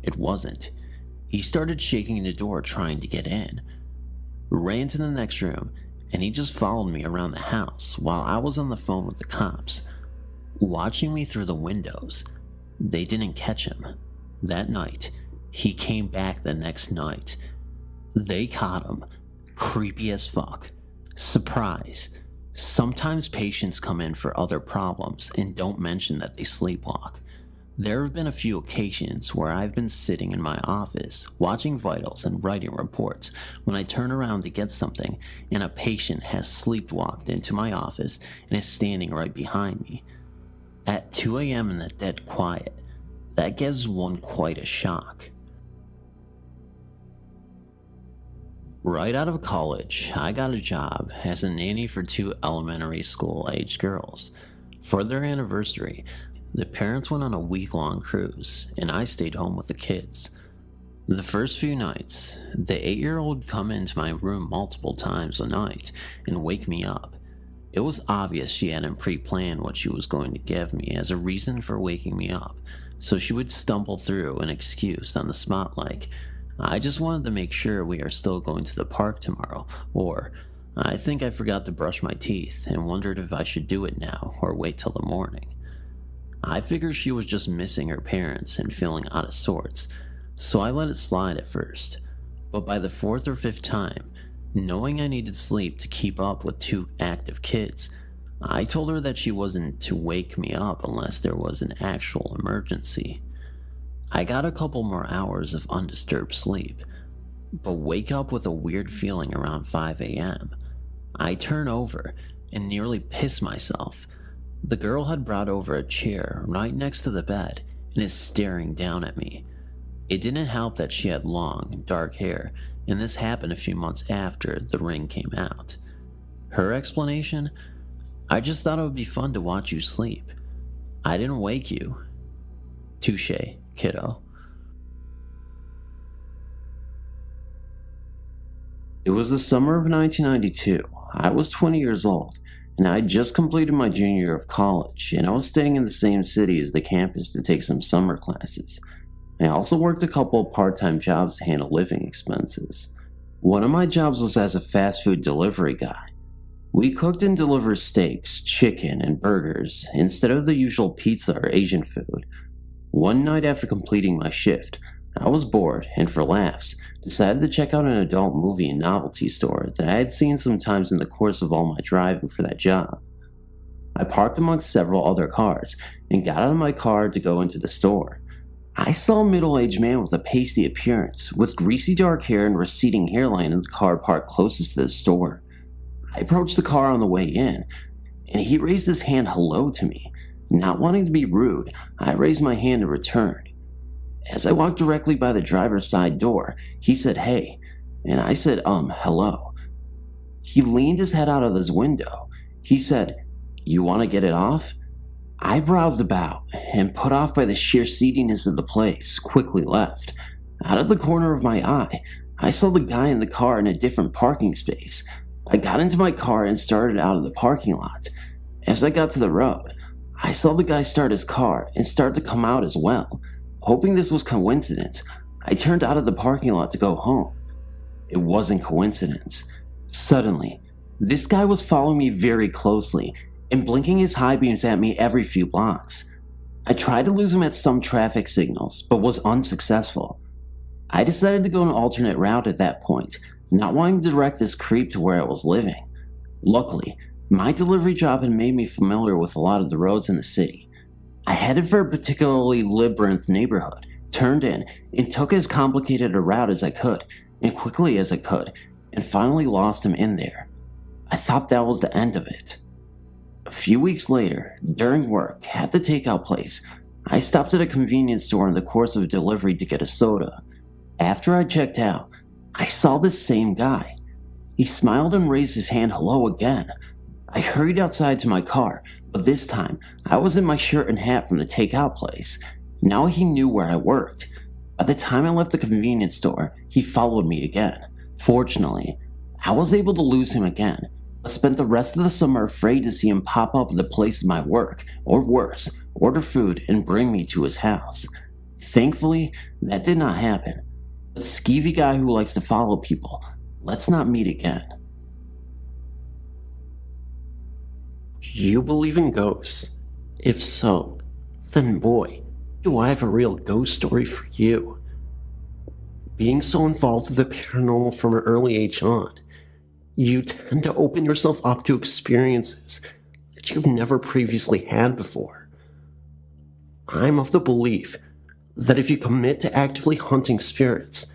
It wasn't. He started shaking the door trying to get in. Ran to the next room and he just followed me around the house while I was on the phone with the cops. Watching me through the windows. They didn't catch him. That night, he came back the next night. They caught him. Creepy as fuck. Surprise. Sometimes patients come in for other problems and don't mention that they sleepwalk. There have been a few occasions where I've been sitting in my office, watching vitals and writing reports, when I turn around to get something and a patient has sleepwalked into my office and is standing right behind me. At 2 a.m. in the dead quiet, that gives one quite a shock. Right out of college, I got a job as a nanny for 2 elementary school aged girls. For their anniversary, the parents went on a week-long cruise, and I stayed home with the kids. The first few nights, the 8-year-old would come into my room multiple times a night and wake me up. It was obvious she hadn't pre-planned what she was going to give me as a reason for waking me up, so she would stumble through an excuse on the spot like, "I just wanted to make sure we are still going to the park tomorrow," or, "I think I forgot to brush my teeth and wondered if I should do it now or wait till the morning." I figured she was just missing her parents and feeling out of sorts, so I let it slide at first. But by the 4th or 5th time, knowing I needed sleep to keep up with 2 active kids, I told her that she wasn't to wake me up unless there was an actual emergency. I got a couple more hours of undisturbed sleep, but wake up with a weird feeling around 5 a.m. I turn over and nearly piss myself. The girl had brought over a chair right next to the bed and is staring down at me. It didn't help that she had long, dark hair, and this happened a few months after The Ring came out. Her explanation? "I just thought it would be fun to watch you sleep. I didn't wake you." Touché, kiddo. It was the summer of 1992. I was 20 years old, and I had just completed my junior year of college, and I was staying in the same city as the campus to take some summer classes. I also worked a couple of part-time jobs to handle living expenses. One of my jobs was as a fast food delivery guy. We cooked and delivered steaks, chicken, and burgers instead of the usual pizza or Asian food. One night after completing my shift, I was bored and for laughs, decided to check out an adult movie and novelty store that I had seen sometimes in the course of all my driving for that job. I parked amongst several other cars and got out of my car to go into the store. I saw a middle-aged man with a pasty appearance, with greasy dark hair and receding hairline in the car parked closest to the store. I approached the car on the way in, and he raised his hand hello to me. Not wanting to be rude, I raised my hand in return. As I walked directly by the driver's side door, he said hey, and I said hello. He leaned his head out of his window. He said, "You want to get it off?" I browsed about, and put off by the sheer seediness of the place, quickly left. Out of the corner of my eye, I saw the guy in the car in a different parking space. I got into my car and started out of the parking lot. As I got to the road, I saw the guy start his car and start to come out as well. Hoping this was coincidence, I turned out of the parking lot to go home. it wasn't coincidence. Suddenly, this guy was following me very closely and blinking his high beams at me every few blocks. I tried to lose him at some traffic signals, but was unsuccessful. I decided to go an alternate route at that point, not wanting to direct this creep to where I was living. Luckily, my delivery job had made me familiar with a lot of the roads in the city. I headed for a particularly labyrinth neighborhood, turned in, and took as complicated a route as I could, and quickly as I could, and finally lost him in there. I thought that was the end of it. A few weeks later, during work at the takeout place, I stopped at a convenience store in the course of a delivery to get a soda. After I checked out, I saw this same guy. He smiled and raised his hand hello again. I hurried outside to my car, but this time I was in my shirt and hat from the takeout place. Now he knew where I worked. By the time I left the convenience store, he followed me again. Fortunately, I was able to lose him again, but spent the rest of the summer afraid to see him pop up at the place of my work, or worse, order food and bring me to his house. Thankfully, that did not happen. But skeevy guy who likes to follow people, let's not meet again. You believe in ghosts? If so, then boy, do I have a real ghost story for you. Being so involved with the paranormal from an early age on, you tend to open yourself up to experiences that you've never previously had before. I'm of the belief that if you commit to actively hunting spirits,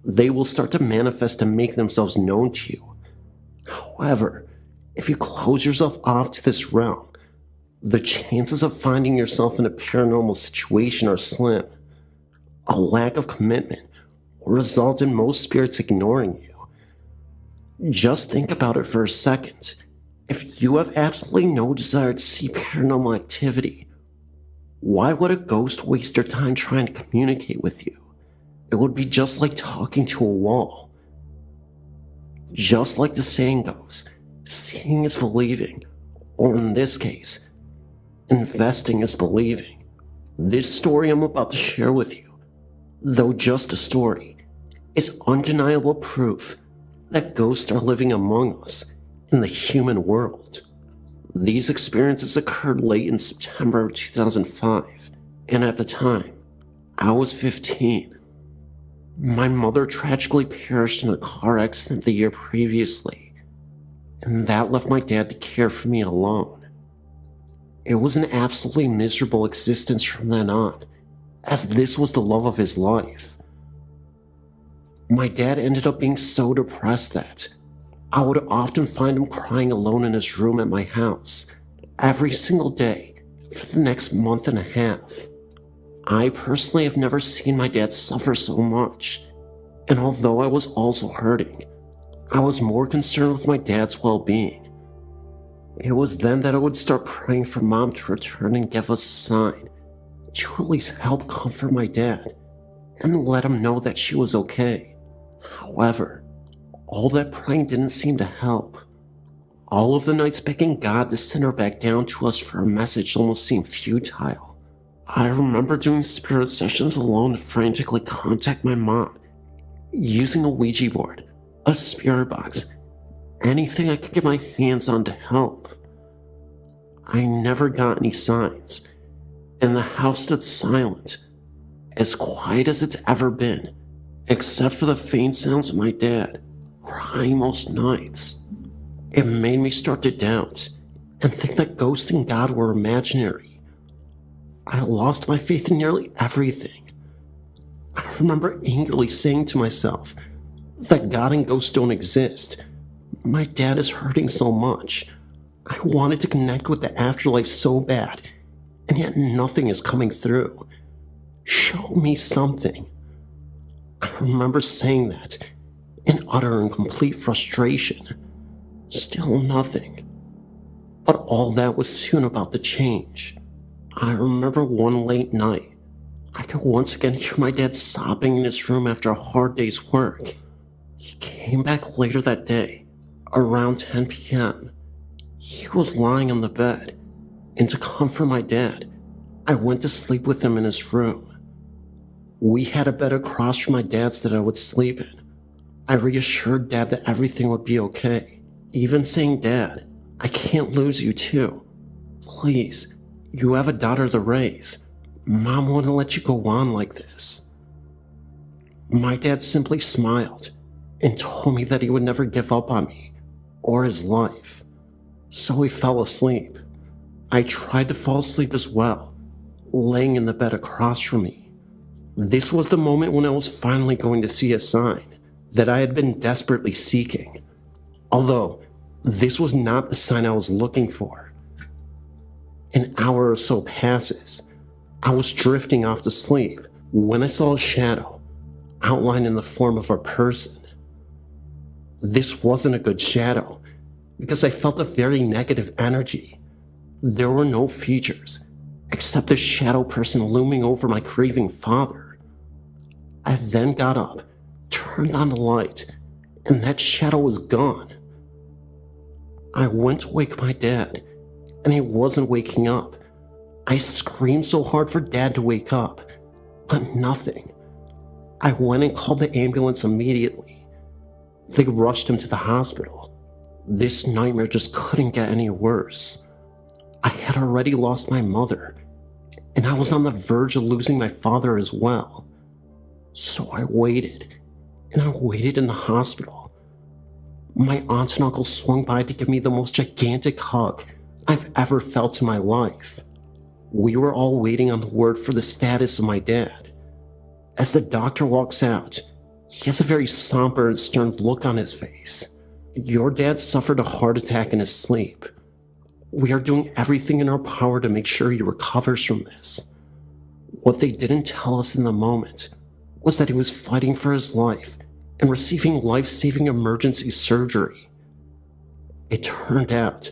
they will start to manifest and make themselves known to you. However, if you close yourself off to this realm, the chances of finding yourself in a paranormal situation are slim. A lack of commitment will result in most spirits ignoring you. Just think about it for a second. If you have absolutely no desire to see paranormal activity, why would a ghost waste their time trying to communicate with you? It would be just like talking to a wall. Just like the saying goes, seeing is believing, or in this case, investing is believing. This story I'm about to share with you, though just a story, is undeniable proof that ghosts are living among us in the human world. These experiences occurred late in September of 2005, and at the time, I was 15. My mother tragically perished in a car accident the year previously, and that left my dad to care for me alone. It was an absolutely miserable existence from then on, as this was the love of his life. My dad ended up being so depressed that I would often find him crying alone in his room at my house every single day for the next month and a half. I personally have never seen my dad suffer so much, and although I was also hurting, I was more concerned with my dad's well-being. It was then that I would start praying for Mom to return and give us a sign to at least help comfort my dad and let him know that she was okay. However, all that praying didn't seem to help. All of the nights begging God to send her back down to us for a message almost seemed futile. I remember doing spirit sessions alone to frantically contact my mom, using a Ouija board, a spirit box, anything I could get my hands on to help. I never got any signs, and the house stood silent, as quiet as it's ever been, except for the faint sounds of my dad crying most nights. It made me start to doubt and think that ghosts and God were imaginary. I lost my faith in nearly everything. I remember angrily saying to myself that God and ghosts don't exist. My dad is hurting so much. I wanted to connect with the afterlife so bad, and yet nothing is coming through. Show me something. I remember saying that in utter and complete frustration. Still nothing. But all that was soon about to change. I remember one late night, I could once again hear my dad sobbing in his room after a hard day's work. He came back later that day, around 10 p.m. He was lying on the bed, and to comfort my dad, I went to sleep with him in his room. We had a bed across from my dad's that I would sleep in. I reassured Dad that everything would be okay, even saying, "Dad, I can't lose you too. Please, you have a daughter to raise. Mom wouldn't let you go on like this." My dad simply smiled and told me that he would never give up on me or his life. So he fell asleep. I tried to fall asleep as well, laying in the bed across from me. This was the moment when I was finally going to see a sign that I had been desperately seeking. Although, this was not the sign I was looking for. An hour or so passes. I was drifting off to sleep when I saw a shadow outlined in the form of a person. This wasn't a good shadow because I felt a very negative energy. There were no features except a shadow person looming over my grieving father. I then got up, turned on the light, and that shadow was gone. I went to wake my dad, and he wasn't waking up. I screamed so hard for Dad to wake up, but nothing. I went and called the ambulance immediately. They rushed him to the hospital. This nightmare just couldn't get any worse. I had already lost my mother, and I was on the verge of losing my father as well. So I waited, and I waited in the hospital. My aunt and uncle swung by to give me the most gigantic hug I've ever felt in my life. We were all waiting on the word for the status of my dad. As the doctor walks out, he has a very somber and stern look on his face. "Your dad suffered a heart attack in his sleep. We are doing everything in our power to make sure he recovers from this." What they didn't tell us in the moment was that he was fighting for his life and receiving life-saving emergency surgery. It turned out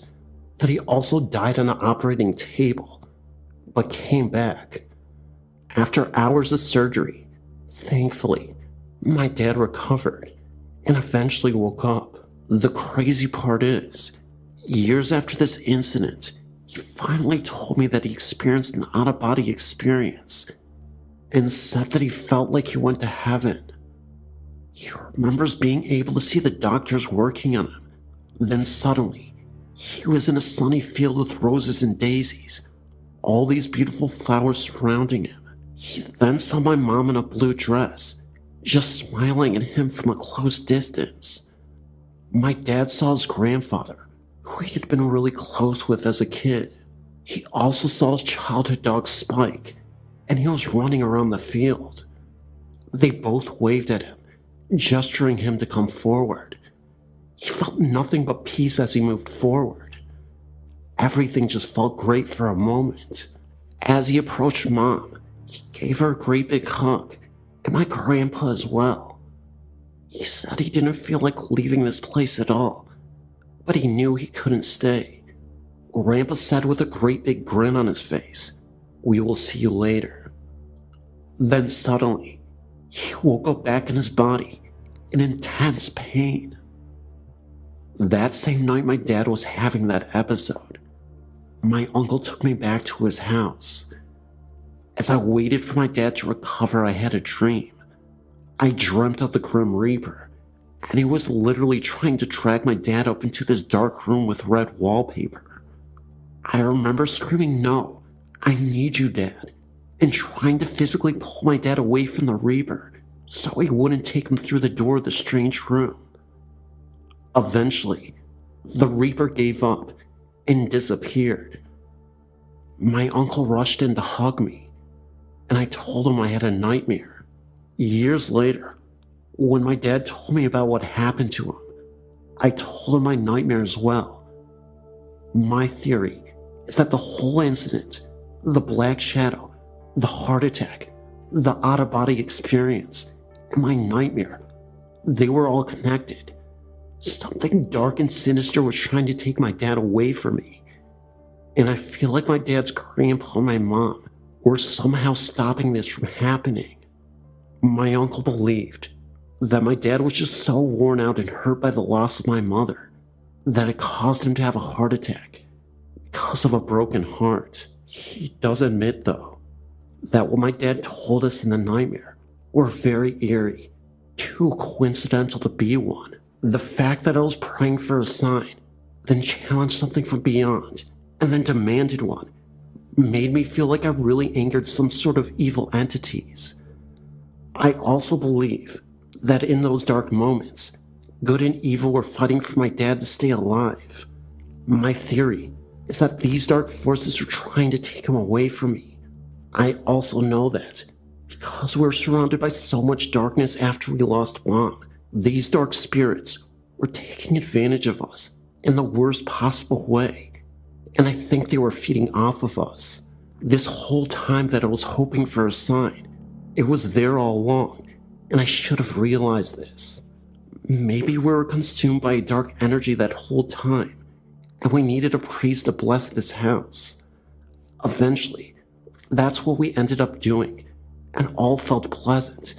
that he also died on an operating table, but came back. After hours of surgery, thankfully, my dad recovered and eventually woke up. The crazy part is, years after this incident, he finally told me that he experienced an out-of-body experience and said that he felt like he went to heaven. He remembers being able to see the doctors working on him. Then suddenly, he was in a sunny field with roses and daisies, all these beautiful flowers surrounding him. He then saw my mom in a blue dress, just smiling at him from a close distance. My dad saw his grandfather, who he had been really close with as a kid. He also saw his childhood dog Spike, and he was running around the field. They both waved at him, gesturing him to come forward. He felt nothing but peace as he moved forward. Everything just felt great for a moment. As he approached Mom, he gave her a great big hug, and my grandpa as well. He said he didn't feel like leaving this place at all, but he knew he couldn't stay. Grandpa said with a great big grin on his face, "We will see you later." Then suddenly, he woke up back in his body in intense pain. That same night my dad was having that episode, my uncle took me back to his house. As I waited for my dad to recover, I had a dream. I dreamt of the Grim Reaper, and he was literally trying to drag my dad up into this dark room with red wallpaper. I remember screaming, "No, I need you, Dad," and trying to physically pull my dad away from the Reaper so he wouldn't take him through the door of the strange room. Eventually, the Reaper gave up and disappeared. My uncle rushed in to hug me, and I told him I had a nightmare. Years later, when my dad told me about what happened to him, I told him my nightmare as well. My theory is that the whole incident, the black shadow, the heart attack, the out-of-body experience, and my nightmare, they were all connected. Something dark and sinister was trying to take my dad away from me. And I feel like my dad's grandpa and my mom were somehow stopping this from happening. My uncle believed that my dad was just so worn out and hurt by the loss of my mother that it caused him to have a heart attack because of a broken heart. He does admit, though, that what my dad told us in the nightmare were very eerie Too coincidental to be one. The fact that I was praying for a sign, then challenged something from beyond, and then demanded one, made me feel like I really angered some sort of evil entities. I also believe that in those dark moments, good and evil were fighting for my dad to stay alive. My theory is that these dark forces are trying to take him away from me. I also know that because we're surrounded by so much darkness after we lost Mom, these dark spirits were taking advantage of us in the worst possible way, and I think they were feeding off of us. This whole time that I was hoping for a sign, it was there all along, and I should have realized this. Maybe we were consumed by a dark energy that whole time, and we needed a priest to bless this house. Eventually, that's what we ended up doing, and all felt pleasant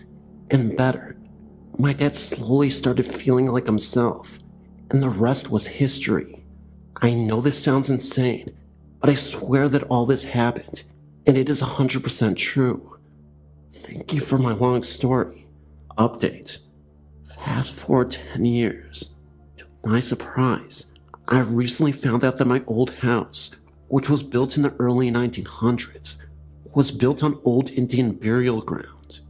and better. My dad slowly started feeling like himself, and the rest was history. I know this sounds insane, but I swear that all this happened, and it is 100% true. Thank you for my long story. Update. Fast forward 10 years. To my surprise, I recently found out that my old house, which was built in the early 1900s, was built on old Indian burial ground.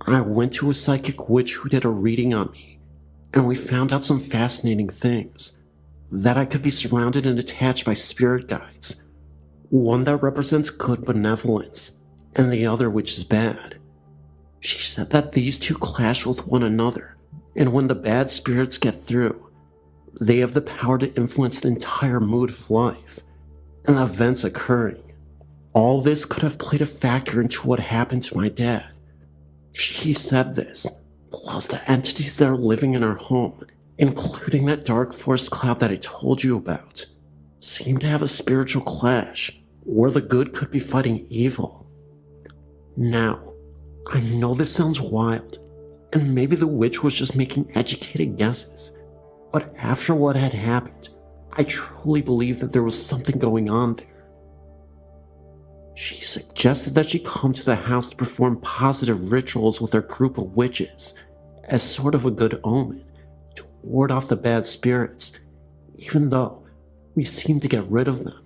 I went to a psychic witch who did a reading on me, and we found out some fascinating things. That I could be surrounded and attached by spirit guides, one that represents good benevolence, and the other which is bad. She said that these two clash with one another, and when the bad spirits get through, they have the power to influence the entire mood of life and the events occurring. All this could have played a factor into what happened to my dad. She said this, plus the entities that are living in our home, including that dark forest cloud that I told you about, seem to have a spiritual clash where the good could be fighting evil. Now, I know this sounds wild, and maybe the witch was just making educated guesses, but after what had happened, I truly believe that there was something going on there. She suggested that she come to the house to perform positive rituals with her group of witches as sort of a good omen, to ward off the bad spirits, even though we seemed to get rid of them.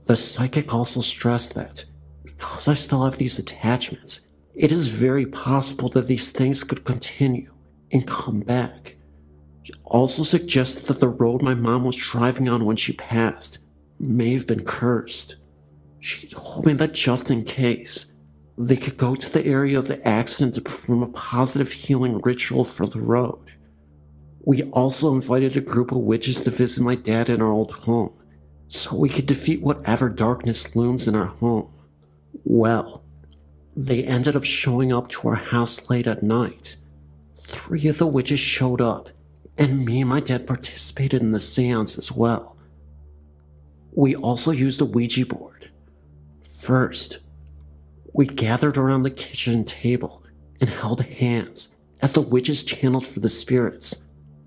The psychic also stressed that, because I still have these attachments, it is very possible that these things could continue and come back. She also suggested that the road my mom was driving on when she passed may have been cursed. She told me that just in case, they could go to the area of the accident to perform a positive healing ritual for the road. We also invited a group of witches to visit my dad in our old home, so we could defeat whatever darkness looms in our home. Well, they ended up showing up to our house late at night. 3 of the witches showed up, and me and my dad participated in the seance as well. We also used a Ouija board. First, we gathered around the kitchen table and held hands as the witches channeled for the spirits.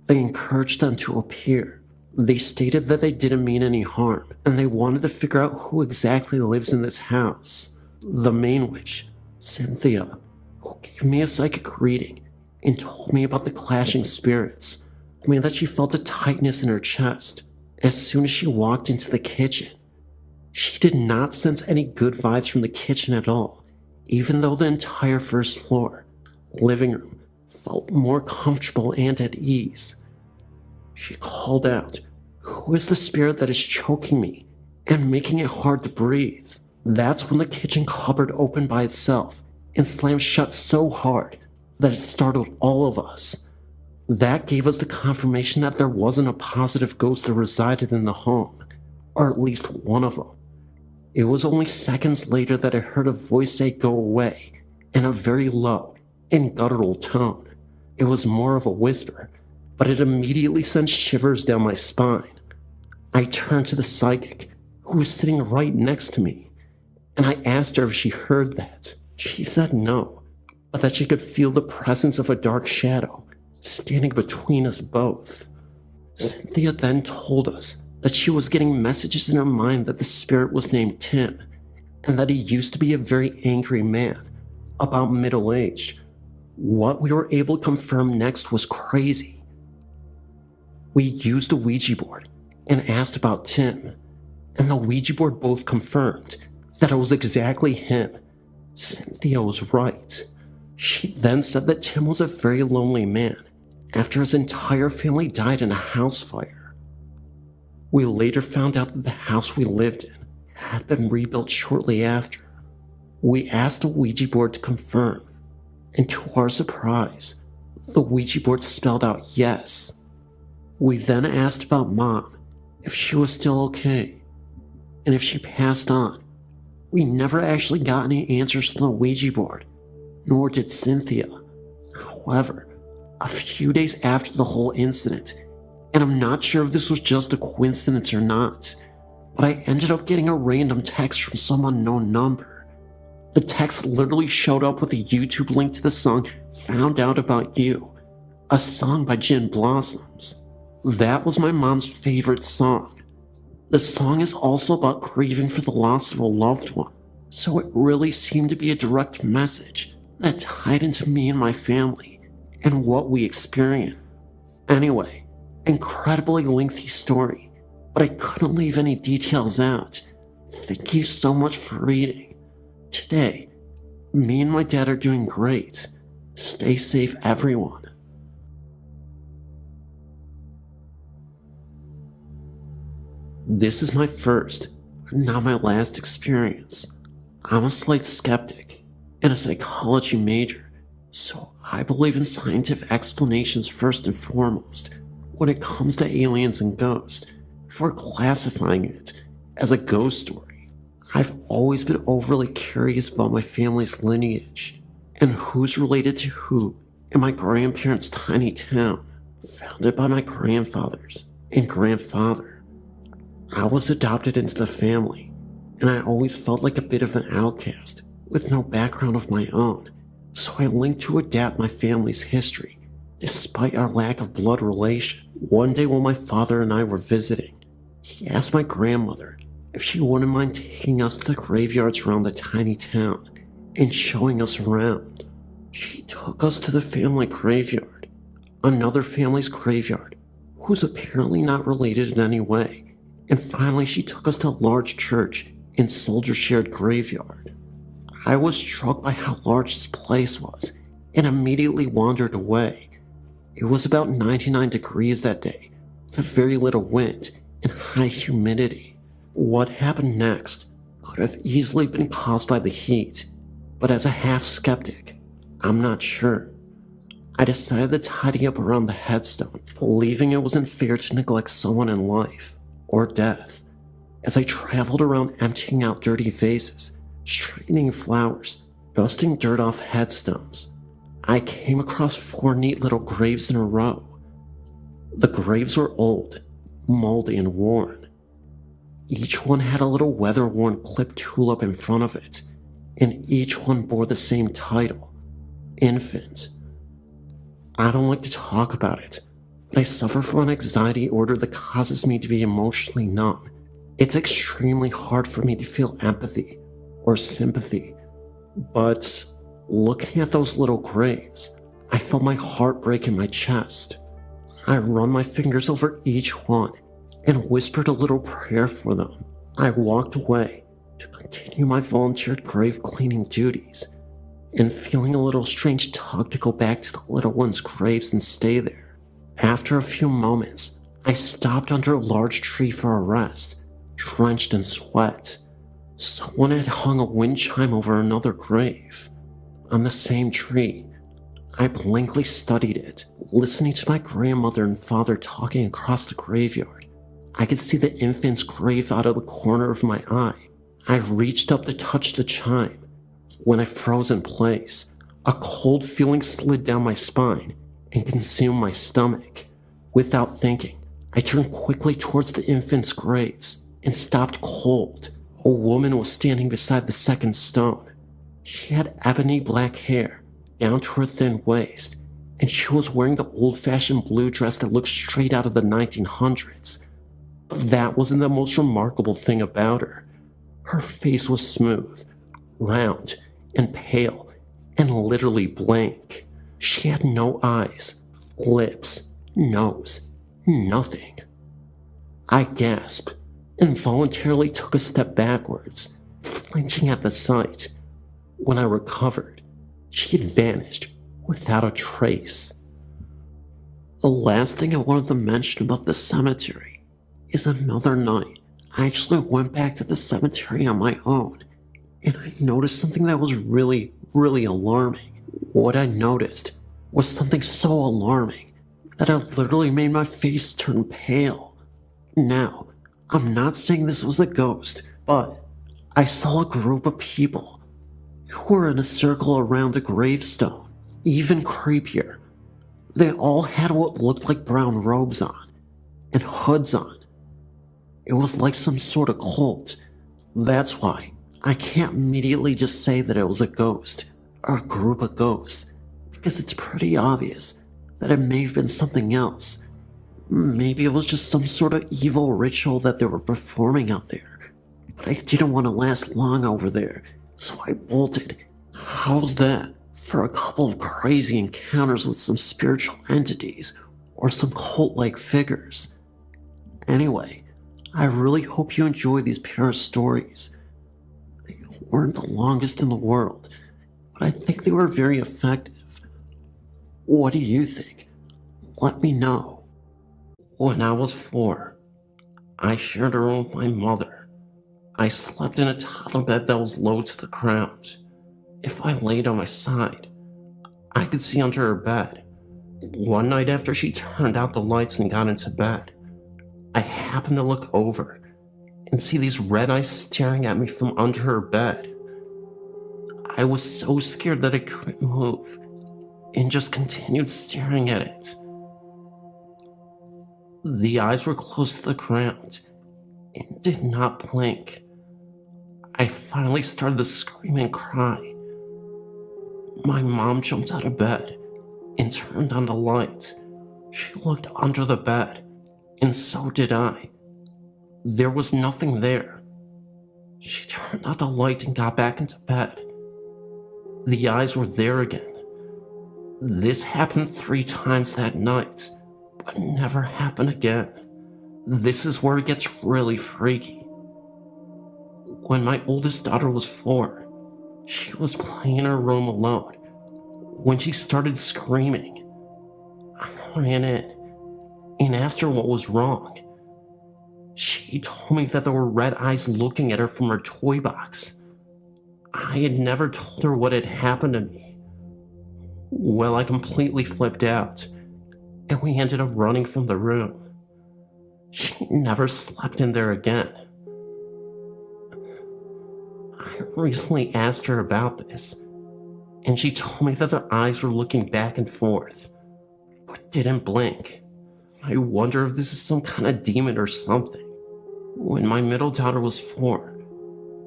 They encouraged them to appear. They stated that they didn't mean any harm, and they wanted to figure out who exactly lives in this house. The main witch, Cynthia, who gave me a psychic reading and told me about the clashing spirits, told me that she felt a tightness in her chest as soon as she walked into the kitchen. She did not sense any good vibes from the kitchen at all, even though the entire first floor, living room, felt more comfortable and at ease. She called out, "Who is the spirit that is choking me and making it hard to breathe?" That's when the kitchen cupboard opened by itself and slammed shut so hard that it startled all of us. That gave us the confirmation that there wasn't a positive ghost that resided in the home, or at least one of them. It was only seconds later that I heard a voice say "go away" in a very low and guttural tone. It was more of a whisper, but it immediately sent shivers down my spine. I turned to the psychic, who was sitting right next to me, and I asked her if she heard that. She said no, but that she could feel the presence of a dark shadow standing between us both. Cynthia then told us that she was getting messages in her mind that the spirit was named Tim, and that he used to be a very angry man, about middle-aged, What we were able to confirm next was crazy. We used a Ouija board and asked about Tim, and the Ouija board both confirmed that it was exactly him. Cynthia was right. She then said that Tim was a very lonely man after his entire family died in a house fire. We later found out that the house we lived in had been rebuilt shortly after. We asked the Ouija board to confirm, and to our surprise, the Ouija board spelled out yes. We then asked about Mom, if she was still okay, and if she passed on. We never actually got any answers from the Ouija board, nor did Cynthia. However, a few days after the whole incident, and I'm not sure if this was just a coincidence or not, but I ended up getting a random text from some unknown number. The text literally showed up with a YouTube link to the song Found Out About You, a song by Gin Blossoms. That was my mom's favorite song. The song is also about grieving for the loss of a loved one, so it really seemed to be a direct message that tied into me and my family and what we experienced. Anyway, incredibly lengthy story, but I couldn't leave any details out. Thank you so much for reading. Today, me and my dad are doing great. Stay safe, everyone. This is my first, not my last experience. I'm a slight skeptic and a psychology major, so I believe in scientific explanations first and foremost when it comes to aliens and ghosts, before classifying it as a ghost story. I've always been overly curious about my family's lineage and who's related to who in my grandparents' tiny town, founded by my grandfathers and grandfather. I was adopted into the family, and I always felt like a bit of an outcast with no background of my own, so I linked to adapt my family's history, despite our lack of blood relation. One day while my father and I were visiting, he asked my grandmother if she wouldn't mind taking us to the graveyards around the tiny town and showing us around. She took us to the family graveyard, another family's graveyard, who's apparently not related in any way. And finally, she took us to a large church and soldier-shared graveyard. I was struck by how large this place was and immediately wandered away. It was about 99 degrees that day, with very little wind and high humidity. What happened next could have easily been caused by the heat, but as a half-skeptic, I'm not sure. I decided to tidy up around the headstone, believing it wasn't fair to neglect someone in life or death. As I traveled around emptying out dirty vases, straightening flowers, dusting dirt off headstones, I came across 4 neat little graves in a row. The graves were old, moldy, and worn. Each one had a little weather-worn clipped tulip in front of it, and each one bore the same title, Infant. I don't like to talk about it, but I suffer from an anxiety disorder that causes me to be emotionally numb. It's extremely hard for me to feel empathy or sympathy, but looking at those little graves, I felt my heart break in my chest. I run my fingers over each one and whispered a little prayer for them. I walked away to continue my volunteered grave cleaning duties, and feeling a little strange tug to go back to the little ones' graves and stay there. After a few moments, I stopped under a large tree for a rest, drenched in sweat. Someone had hung a wind chime over another grave. On the same tree, I blankly studied it, listening to my grandmother and father talking across the graveyard. I could see the infant's grave out of the corner of my eye. I reached up to touch the chime. When I froze in place, a cold feeling slid down my spine and consumed my stomach. Without thinking, I turned quickly towards the infant's graves and stopped cold. A woman was standing beside the second stone. She had ebony black hair down to her thin waist, and she was wearing the old-fashioned blue dress that looked straight out of the 1900s. But that wasn't the most remarkable thing about her. Her face was smooth, round, and pale, and literally blank. She had no eyes, lips, nose, nothing. I gasped, involuntarily took a step backwards, flinching at the sight. When I recovered, she had vanished without a trace. The last thing I wanted to mention about the cemetery is another night I actually went back to the cemetery on my own, and I noticed something that was really alarming. What I noticed was something so alarming that it literally made my face turn pale. Now, I'm not saying this was a ghost, but I saw a group of people who were in a circle around a gravestone. Even creepier, they all had what looked like brown robes on and hoods on. It was like some sort of cult. That's why I can't immediately just say that it was a ghost or a group of ghosts, because it's pretty obvious that it may have been something else. Maybe it was just some sort of evil ritual that they were performing out there. But I didn't want to last long over there, so I bolted. How's that for a couple of crazy encounters with some spiritual entities or some cult-like figures? Anyway, I really hope you enjoy these pair of stories. They weren't the longest in the world, but I think they were very effective. What do you think? Let me know. When I was 4, I shared a room with my mother. I slept in a toddler bed that was low to the ground. If I laid on my side, I could see under her bed. One night after she turned out the lights and got into bed, I happened to look over and see these red eyes staring at me from under her bed. I was so scared that I couldn't move and just continued staring at it. The eyes were close to the ground and did not blink. I finally started to scream and cry. My mom jumped out of bed and turned on the light. She looked under the bed, and so did I. There was nothing there. She turned out the light and got back into bed. The eyes were there again. This happened 3 times that night, but never happened again. This is where it gets really freaky. When my oldest daughter was 4, she was playing in her room alone. When she started screaming, I ran in and asked her what was wrong. She told me that there were red eyes looking at her from her toy box. I had never told her what had happened to me. Well, I completely flipped out, and we ended up running from the room. She never slept in there again. I recently asked her about this, and she told me that their eyes were looking back and forth, but didn't blink. I wonder if this is some kind of demon or something. When my middle daughter was 4,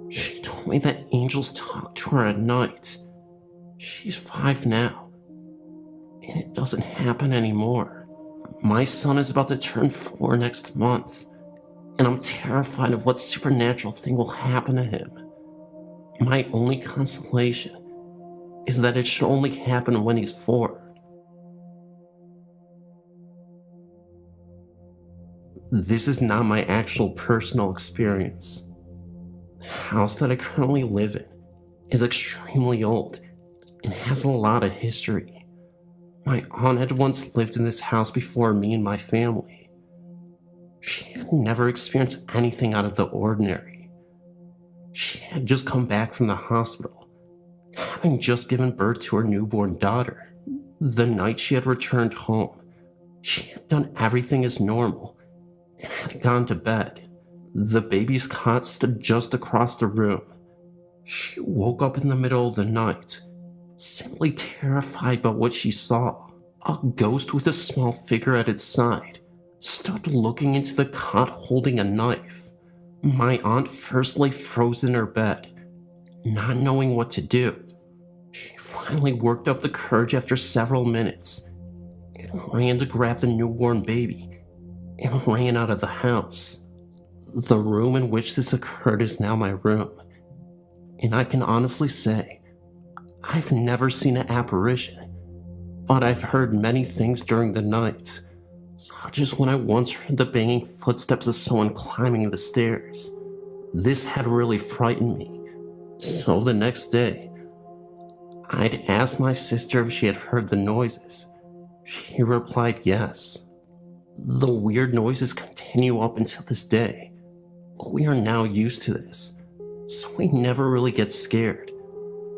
she told me that angels talk to her at night. She's 5 now, and it doesn't happen anymore. My son is about to turn 4 next month, and I'm terrified of what supernatural thing will happen to him. My only consolation is that it should only happen when he's 4. This is not my actual personal experience. The house that I currently live in is extremely old and has a lot of history. My aunt had once lived in this house before me and my family. She had never experienced anything out of the ordinary. She had just come back from the hospital, having just given birth to her newborn daughter. The night she had returned home, she had done everything as normal and had gone to bed. The baby's cot stood just across the room. She woke up in the middle of the night, simply terrified by what she saw. A ghost with a small figure at its side stood looking into the cot holding a knife. My aunt first lay frozen in her bed, not knowing what to do. She finally worked up the courage after several minutes and ran to grab the newborn baby and ran out of the house. The room in which this occurred is now my room, and I can honestly say I've never seen an apparition, But I've heard many things during the night, such as when I once heard the banging footsteps of someone climbing the stairs. This had really frightened me, so the next day, I'd asked my sister if she had heard the noises. She replied yes. The weird noises continue up until this day, but we are now used to this, so we never really get scared,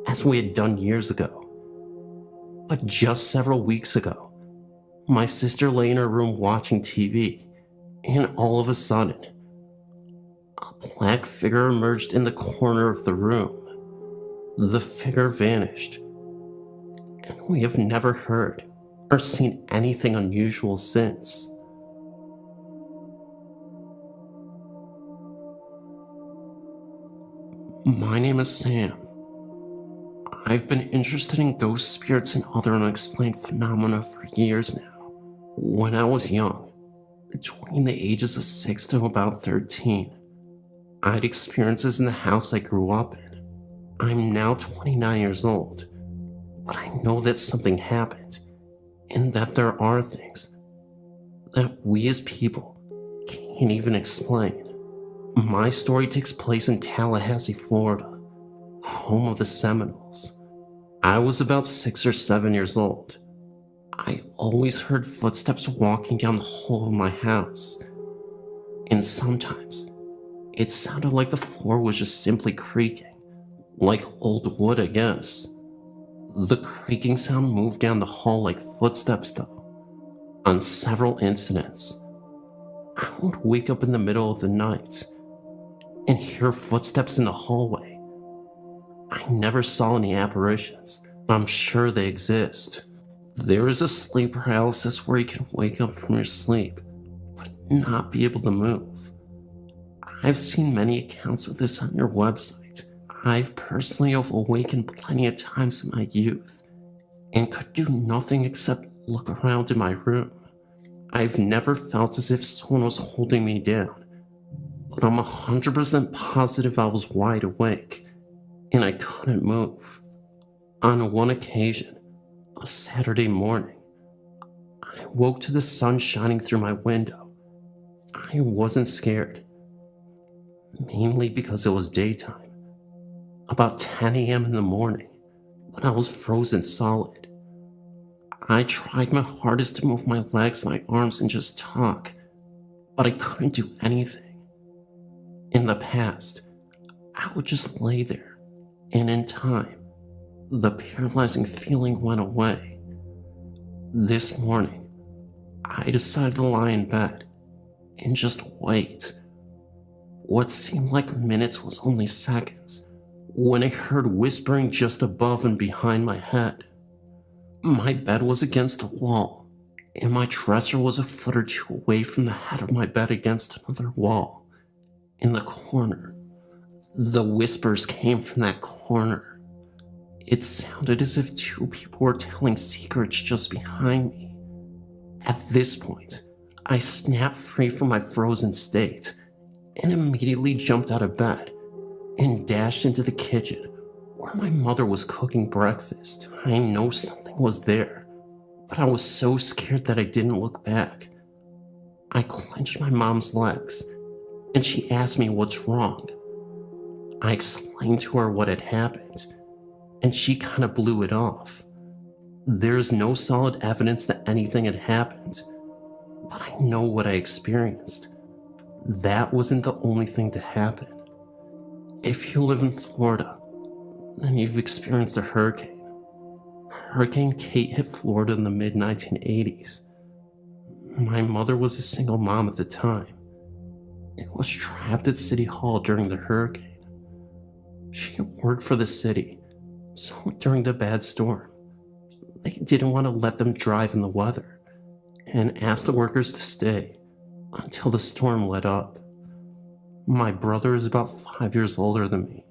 as we had done years ago. But just several weeks ago, my sister lay in her room watching TV, and all of a sudden, a black figure emerged in the corner of the room. The figure vanished, and we have never heard or seen anything unusual since. My name is Sam. I've been interested in ghost spirits and other unexplained phenomena for years now. When I was young, between the ages of 6 to about 13, I had experiences in the house I grew up in. I'm now 29 years old, but I know that something happened, and that there are things that we as people can't even explain. My story takes place in Tallahassee, Florida, home of the Seminoles. I was about 6 or 7 years old. I always heard footsteps walking down the hall of my house, and sometimes it sounded like the floor was just simply creaking, like old wood, I guess. The creaking sound moved down the hall like footsteps, though. On several incidents, I would wake up in the middle of the night and hear footsteps in the hallway. I never saw any apparitions, but I'm sure they exist. There is a sleep paralysis where you can wake up from your sleep, but not be able to move. I've seen many accounts of this on your website. I've personally awakened plenty of times in my youth, and could do nothing except look around in my room. I've never felt as if someone was holding me down, but I'm 100% positive I was wide awake, and I couldn't move. On one occasion, a Saturday morning, I woke to the sun shining through my window. I wasn't scared, mainly because it was daytime, about 10 a.m. in the morning, but I was frozen solid. I tried my hardest to move my legs, my arms, and just talk, but I couldn't do anything. In the past, I would just lay there, and in time, the paralyzing feeling went away. This morning, I decided to lie in bed and just wait. What seemed like minutes was only seconds when I heard whispering just above and behind my head. My bed was against the wall, and my dresser was a foot or two away from the head of my bed against another wall. In the corner, the whispers came from that corner. It sounded as if two people were telling secrets just behind me. At this point, I snapped free from my frozen state and immediately jumped out of bed and dashed into the kitchen where my mother was cooking breakfast. I know something was there, but I was so scared that I didn't look back. I clenched my mom's legs, and she asked me what's wrong. I explained to her what had happened, and she kind of blew it off. There is no solid evidence that anything had happened, but I know what I experienced. That wasn't the only thing to happen. If you live in Florida, then you've experienced a hurricane. Hurricane Kate hit Florida in the mid-1980s. My mother was a single mom at the time and was trapped at City Hall during the hurricane. She worked for the city, so during the bad storm, they didn't want to let them drive in the weather and asked the workers to stay until the storm let up. My brother is about 5 years older than me,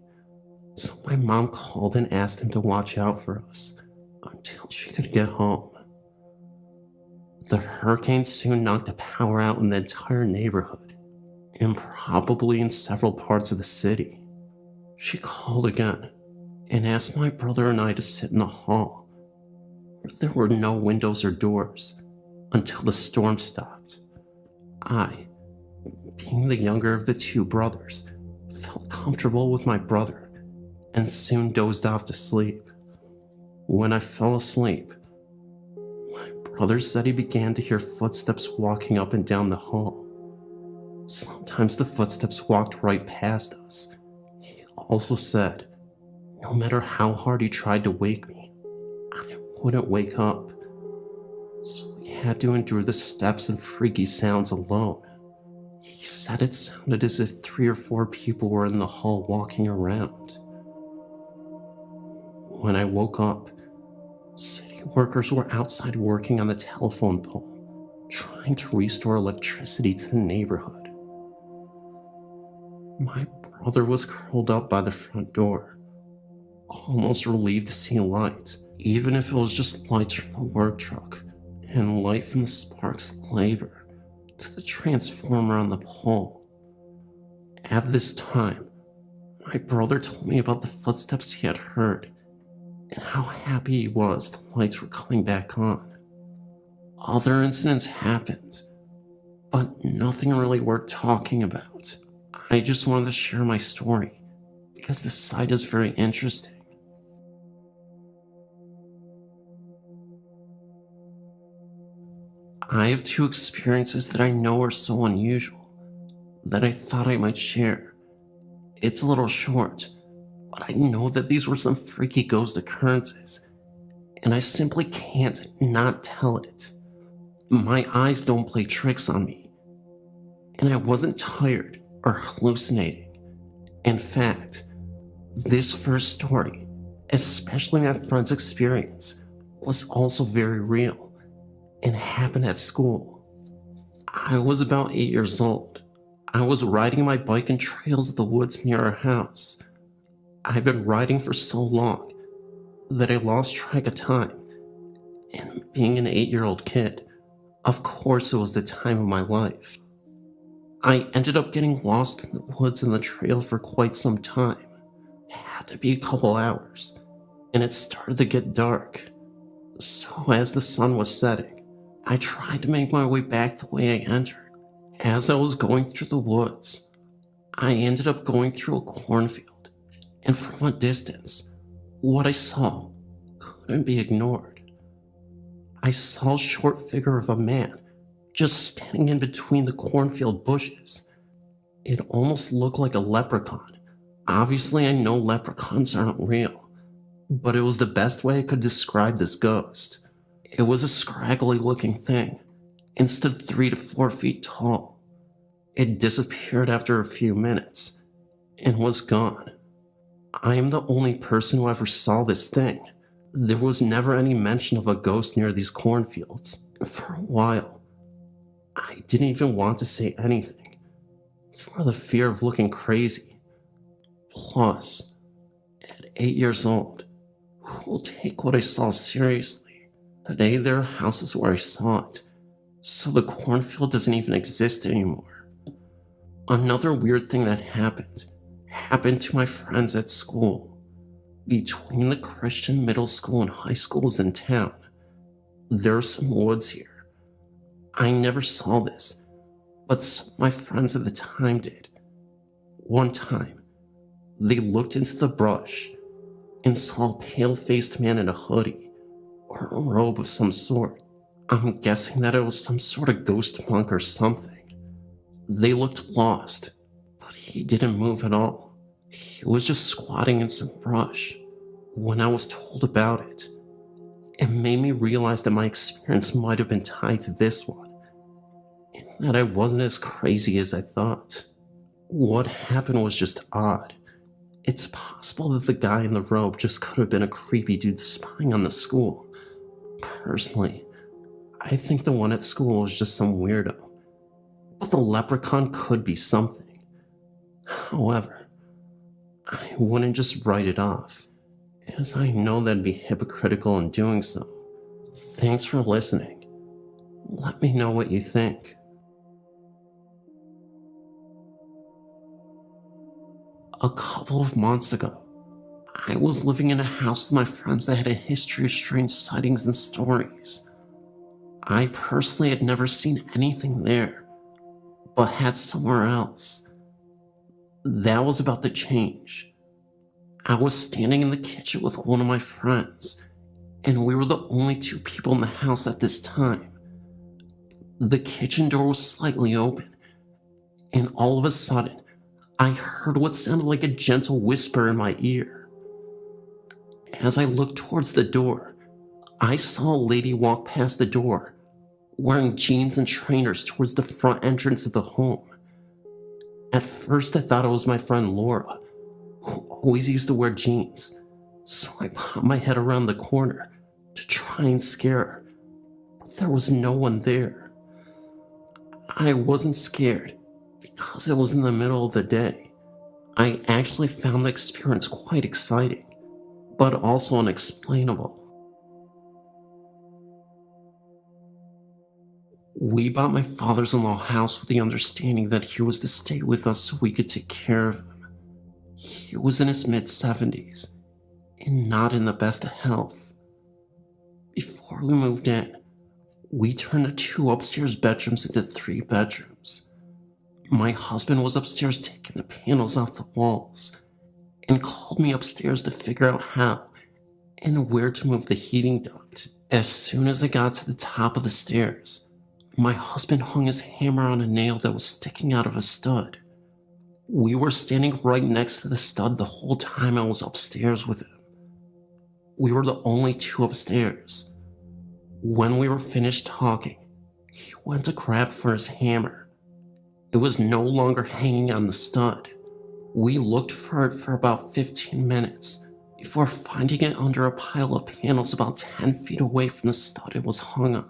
so my mom called and asked him to watch out for us until she could get home. The hurricane soon knocked the power out in the entire neighborhood, and probably in several parts of the city. She called again and asked my brother and I to sit in the hall where there were no windows or doors until the storm stopped. I, being the younger of the two brothers, felt comfortable with my brother and soon dozed off to sleep. When I fell asleep, my brother said he began to hear footsteps walking up and down the hall. Sometimes the footsteps walked right past us. He also said, no matter how hard he tried to wake me, I wouldn't wake up. So we had to endure the steps and freaky sounds alone. He said it sounded as if 3 or 4 people were in the hall walking around. When I woke up, city workers were outside working on the telephone pole, trying to restore electricity to the neighborhood. My brother was curled up by the front door, almost relieved to see light, even if it was just lights from the work truck and light from the sparks of labor to the transformer on the pole. At this time, my brother told me about the footsteps he had heard and how happy he was the lights were coming back on. Other incidents happened, but nothing really worth talking about. I just wanted to share my story because the site is very interesting. I have 2 experiences that I know are so unusual that I thought I might share. It's a little short, but I know that these were some freaky ghost occurrences, and I simply can't not tell it. My eyes don't play tricks on me, and I wasn't tired or hallucinating. In fact, this first story, especially my friend's experience, was also very real and happened at school. I was about 8 years old. I was riding my bike in trails of the woods near our house. I'd been riding for so long that I lost track of time, and being an 8-year-old kid, of course it was the time of my life. I ended up getting lost in the woods and the trail for quite some time. It had to be a couple hours, and it started to get dark. So as the sun was setting, I tried to make my way back the way I entered. As I was going through the woods, I ended up going through a cornfield, and from a distance, what I saw couldn't be ignored. I saw a short figure of a man just standing in between the cornfield bushes. It almost looked like a leprechaun. Obviously, I know leprechauns aren't real, but it was the best way I could describe this ghost. It was a scraggly looking thing and stood 3 to 4 feet tall. It disappeared after a few minutes and was gone. I am the only person who ever saw this thing. There was never any mention of a ghost near these cornfields. For a while, I didn't even want to say anything for the fear of looking crazy. Plus, at 8 years old, who will take what I saw seriously? Today there are houses where I saw it, so the cornfield doesn't even exist anymore. Another weird thing that happened to my friends at school. Between the Christian middle school and high schools in town, there are some woods here. I never saw this, but some of my friends at the time did. One time, they looked into the brush and saw a pale-faced man in a hoodie or a robe of some sort. I'm guessing that it was some sort of ghost monk or something. They looked lost, but he didn't move at all. He was just squatting in some brush. When I was told about it, it made me realize that my experience might have been tied to this one, and that I wasn't as crazy as I thought. What happened was just odd. It's possible that the guy in the robe just could have been a creepy dude spying on the school. Personally, I think the one at school was just some weirdo, but the leprechaun could be something. However, I wouldn't just write it off, as I know that'd be hypocritical in doing so. Thanks for listening. Let me know what you think. A couple of months ago, I was living in a house with my friends that had a history of strange sightings and stories. I personally had never seen anything there, but had somewhere else. That was about to change. I was standing in the kitchen with one of my friends, and we were the only two people in the house at this time. The kitchen door was slightly open, and all of a sudden, I heard what sounded like a gentle whisper in my ear. As I looked towards the door, I saw a lady walk past the door, wearing jeans and trainers towards the front entrance of the home. At first, I thought it was my friend Laura, who always used to wear jeans, so I popped my head around the corner to try and scare her, but there was no one there. I wasn't scared because it was in the middle of the day. I actually found the experience quite exciting, but also unexplainable. We bought my father's-in-law house with the understanding that he was to stay with us so we could take care of him. He was in his mid-70s and not in the best of health. Before we moved in, we turned the 2 upstairs bedrooms into 3 bedrooms. My husband was upstairs taking the panels off the walls and called me upstairs to figure out how and where to move the heating duct. As soon as I got to the top of the stairs, my husband hung his hammer on a nail that was sticking out of a stud. We were standing right next to the stud the whole time I was upstairs with him. We were the only 2 upstairs. When we were finished talking, he went to grab for his hammer. It was no longer hanging on the stud. We looked for it for about 15 minutes before finding it under a pile of panels about 10 feet away from the stud it was hung on.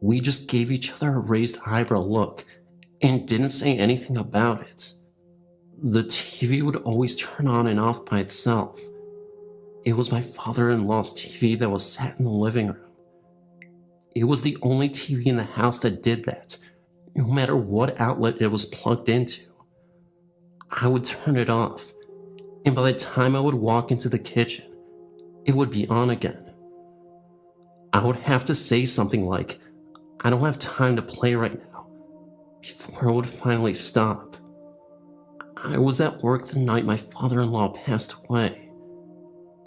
We just gave each other a raised eyebrow look and didn't say anything about it. The TV would always turn on and off by itself. It was my father-in-law's TV that was sat in the living room. It was the only TV in the house that did that, no matter what outlet it was plugged into. I would turn it off, and by the time I would walk into the kitchen, it would be on again. I would have to say something like, "I don't have time to play right now," before it would finally stop. I was at work the night my father-in-law passed away.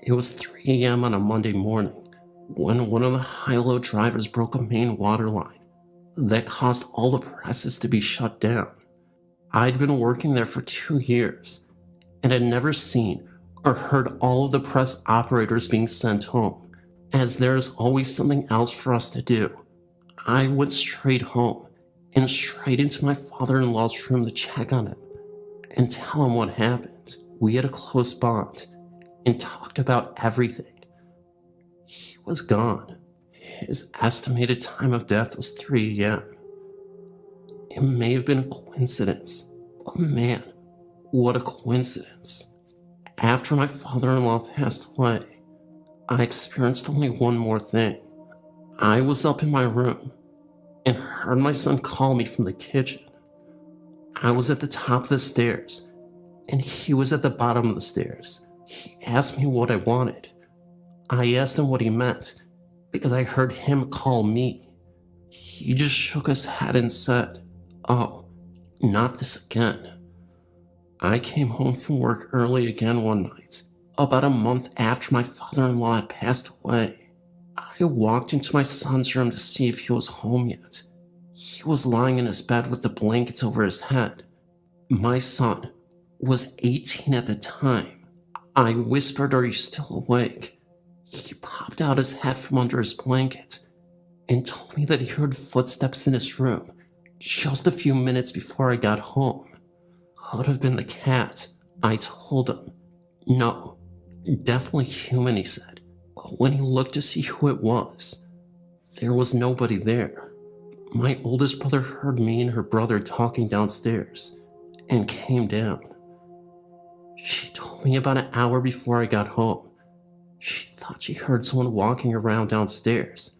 It was 3 a.m. on a Monday morning when one of the high-low drivers broke a main water line that caused all the presses to be shut down. I'd been working there for 2 years and had never seen or heard all of the press operators being sent home, as there is always something else for us to do. I went straight home and straight into my father-in-law's room to check on him and tell him what happened. We had a close bond and talked about everything. He was gone. His estimated time of death was 3 a.m. It may have been a coincidence, but man, what a coincidence. After my father-in-law passed away, I experienced only one more thing. I was up in my room and heard my son call me from the kitchen. I was at the top of the stairs, and he was at the bottom of the stairs. He asked me what I wanted. I asked him what he meant, because I heard him call me. He just shook his head and said, "Oh, not this again." I came home from work early again one night, about a month after my father-in-law had passed away. I walked into my son's room to see if he was home yet. He was lying in his bed with the blankets over his head. My son was 18 at the time. I whispered, "Are you still awake?" He popped out his head from under his blanket and told me that he heard footsteps in his room just a few minutes before I got home. Could have been the cat, I told him. No, definitely human, he said. But when he looked to see who it was, there was nobody there. My oldest brother heard me and her brother talking downstairs and came down. She told me about an hour before I got home. She thought she heard someone walking around downstairs.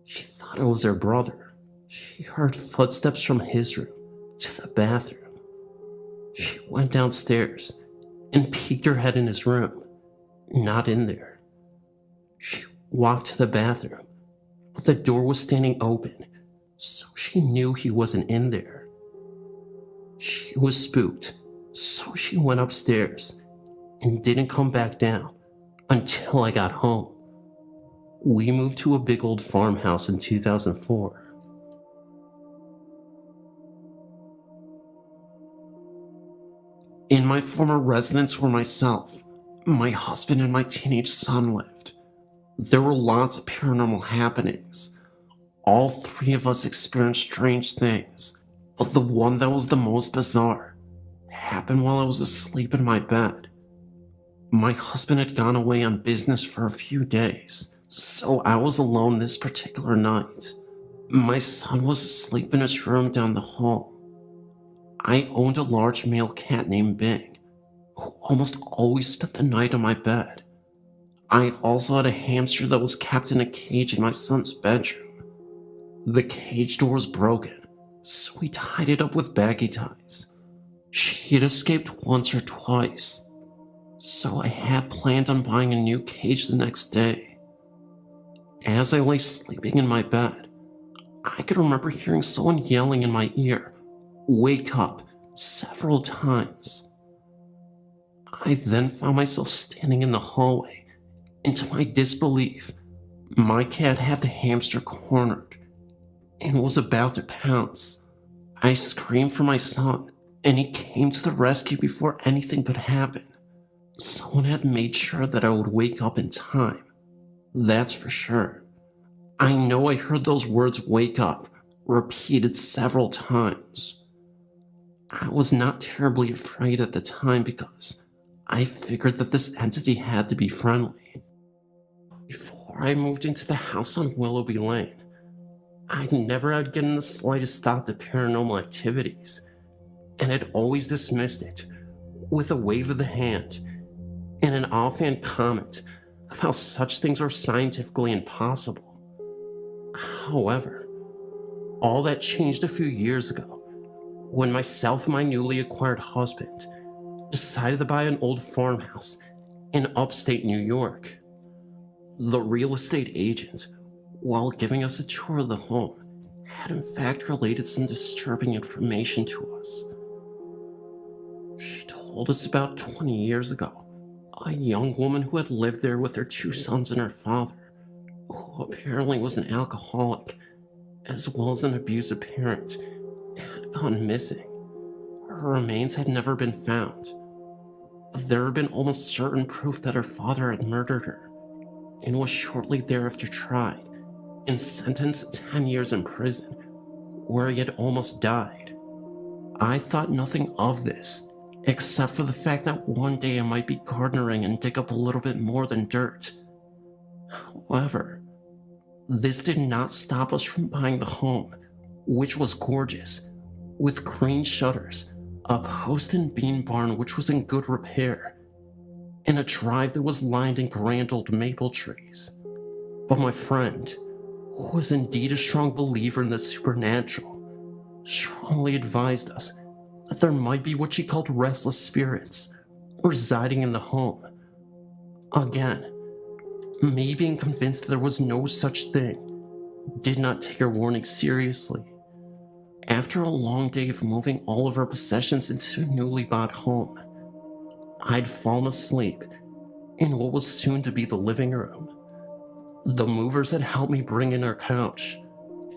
She thought it was her brother. She heard footsteps from his room to the bathroom. She went downstairs and peeked her head in his room not in there. She walked to the bathroom, but the door was standing open, so she knew he wasn't in there. She was spooked, so she went upstairs and didn't come back down until I got home. We moved to a big old farmhouse in 2004. In my former residence where myself, my husband, and my teenage son lived, there were lots of paranormal happenings. All three of us experienced strange things, but the one that was the most bizarre happened while I was asleep in my bed. My husband had gone away on business for a few days, so I was alone this particular night. My son was asleep in his room down the hall. I owned a large male cat named Bing, who almost always spent the night on my bed. I also had a hamster that was kept in a cage in my son's bedroom. The cage door was broken, so we tied it up with baggy ties. She had escaped once or twice, so I had planned on buying a new cage the next day. As I lay sleeping in my bed, I could remember hearing someone yelling in my ear, "Wake up," several times. I then found myself standing in the hallway, and to my disbelief, my cat had the hamster cornered and was about to pounce. I screamed for my son, and he came to the rescue before anything could happen. Someone had made sure that I would wake up in time. That's for sure. I know I heard those words "wake up" repeated several times. I was not terribly afraid at the time because I figured that this entity had to be friendly. Before I moved into the house on Willoughby Lane, I never had given the slightest thought to paranormal activities, and had always dismissed it with a wave of the hand and an offhand comment of how such things are scientifically impossible. However, all that changed a few years ago when myself and my newly acquired husband decided to buy an old farmhouse in upstate New York. The real estate agent, while giving us a tour of the home, had in fact related some disturbing information to us. She told us about 20 years ago, a young woman who had lived there with her 2 sons and her father, who apparently was an alcoholic, as well as an abusive parent, had gone missing. Her remains had never been found. There had been almost certain proof that her father had murdered her, and was shortly thereafter tried and sentenced to 10 years in prison, where he had almost died. I thought nothing of this, except for the fact that one day I might be gardening and dig up a little bit more than dirt. However, this did not stop us from buying the home, which was gorgeous, with green shutters, a post and beam barn which was in good repair, and a drive that was lined in grand old maple trees. But my friend, who was indeed a strong believer in the supernatural, strongly advised us that there might be what she called restless spirits residing in the home. Again, me being convinced there was no such thing did not take her warning seriously. After a long day of moving all of our possessions into a newly bought home, I'd fallen asleep in what was soon to be the living room. The movers had helped me bring in our couch,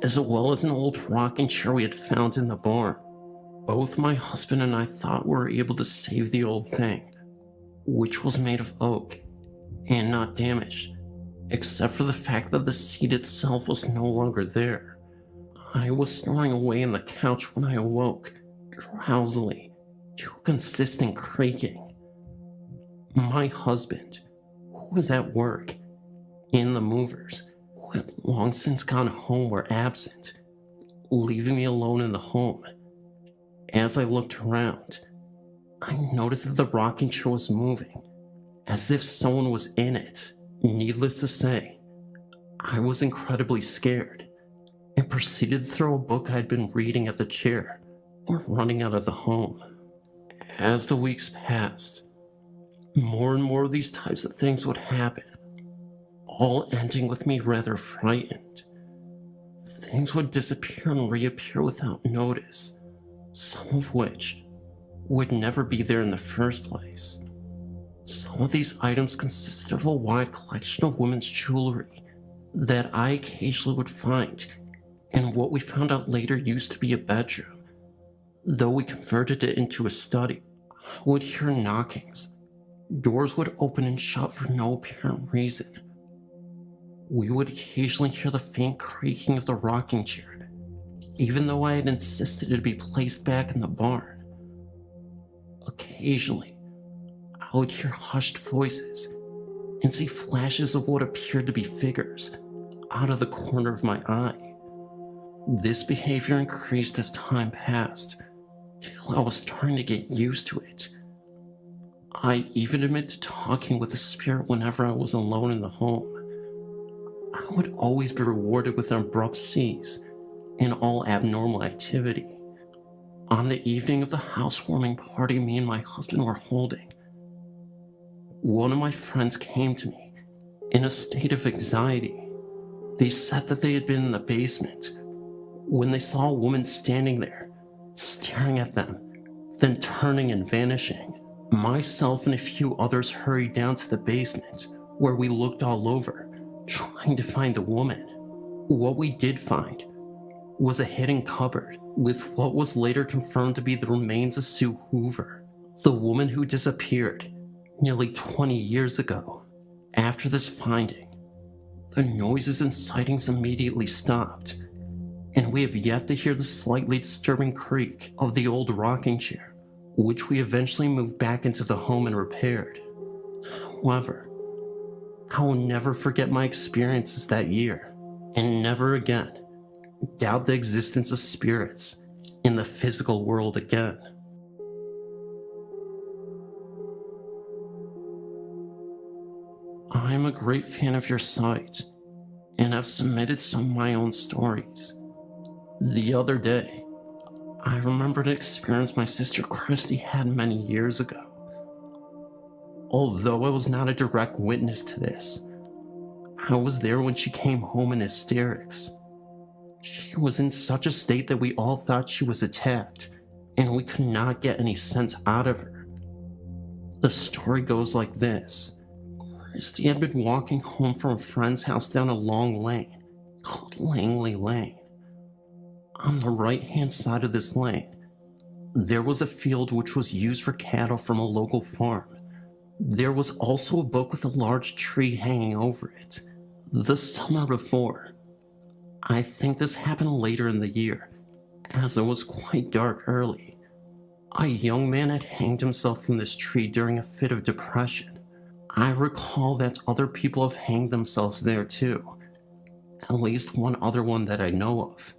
as well as an old rocking chair we had found in the barn. Both my husband and I thought we were able to save the old thing, which was made of oak and not damaged, except for the fact that the seat itself was no longer there. I was snoring away on the couch when I awoke, drowsily, to a consistent creaking. My husband, who was at work, and the movers, who had long since gone home, were absent, leaving me alone in the home. As I looked around, I noticed that the rocking chair was moving, as if someone was in it. Needless to say, I was incredibly scared, and proceeded to throw a book I'd been reading at the chair, or running out of the home. As the weeks passed, More and more of these types of things would happen, all ending with me rather frightened. Things would disappear and reappear without notice, some of which would never be there in the first place. Some of these items consisted of a wide collection of women's jewelry that I occasionally would find in what we found out later used to be a bedroom. Though we converted it into a study, I would hear knockings. Doors would open and shut for no apparent reason. We would occasionally hear the faint creaking of the rocking chair, even though I had insisted it be placed back in the barn. Occasionally, I would hear hushed voices and see flashes of what appeared to be figures out of the corner of my eye. This behavior increased as time passed, till I was starting to get used to it. I even admit to talking with the spirit whenever I was alone in the home. I would always be rewarded with an abrupt cease in all abnormal activity. On the evening of the housewarming party me and my husband were holding, one of my friends came to me in a state of anxiety. They said that they had been in the basement when they saw a woman standing there, staring at them, then turning and vanishing. Myself and a few others hurried down to the basement, where we looked all over, trying to find the woman. What we did find was a hidden cupboard with what was later confirmed to be the remains of Sue Hoover, the woman who disappeared nearly 20 years ago. After this finding, the noises and sightings immediately stopped, and we have yet to hear the slightly disturbing creak of the old rocking chair, which we eventually moved back into the home and repaired. However, I will never forget my experiences that year, and never again doubt the existence of spirits in the physical world again. I'm a great fan of your site, and I've submitted some of my own stories. The other day, I remembered an experience my sister Christy had many years ago. Although I was not a direct witness to this, I was there when she came home in hysterics. She was in such a state that we all thought she was attacked, and we could not get any sense out of her. The story goes like this. Christy had been walking home from a friend's house down a long lane called Langley Lane. On the right-hand side of this lane, there was a field which was used for cattle from a local farm. There was also a book with a large tree hanging over it. The summer before, I think this happened later in the year, as it was quite dark early, a young man had hanged himself from this tree during a fit of depression. I recall that other people have hanged themselves there too, at least one other one that I know of.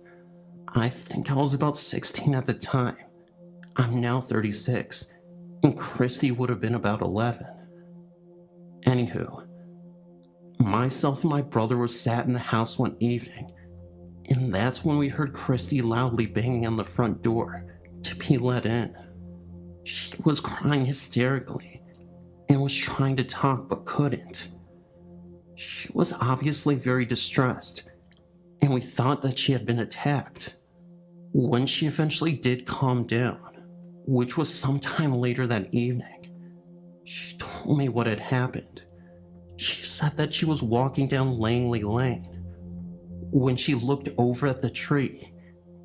I think I was about 16 at the time. I'm now 36, and Christy would have been about 11. Anywho, myself and my brother were sat in the house one evening, and that's when we heard Christy loudly banging on the front door to be let in. She was crying hysterically and was trying to talk but couldn't. She was obviously very distressed, and we thought that she had been attacked. When she eventually did calm down, which was sometime later that evening, she told me what had happened. She said that she was walking down Langley Lane when she looked over at the tree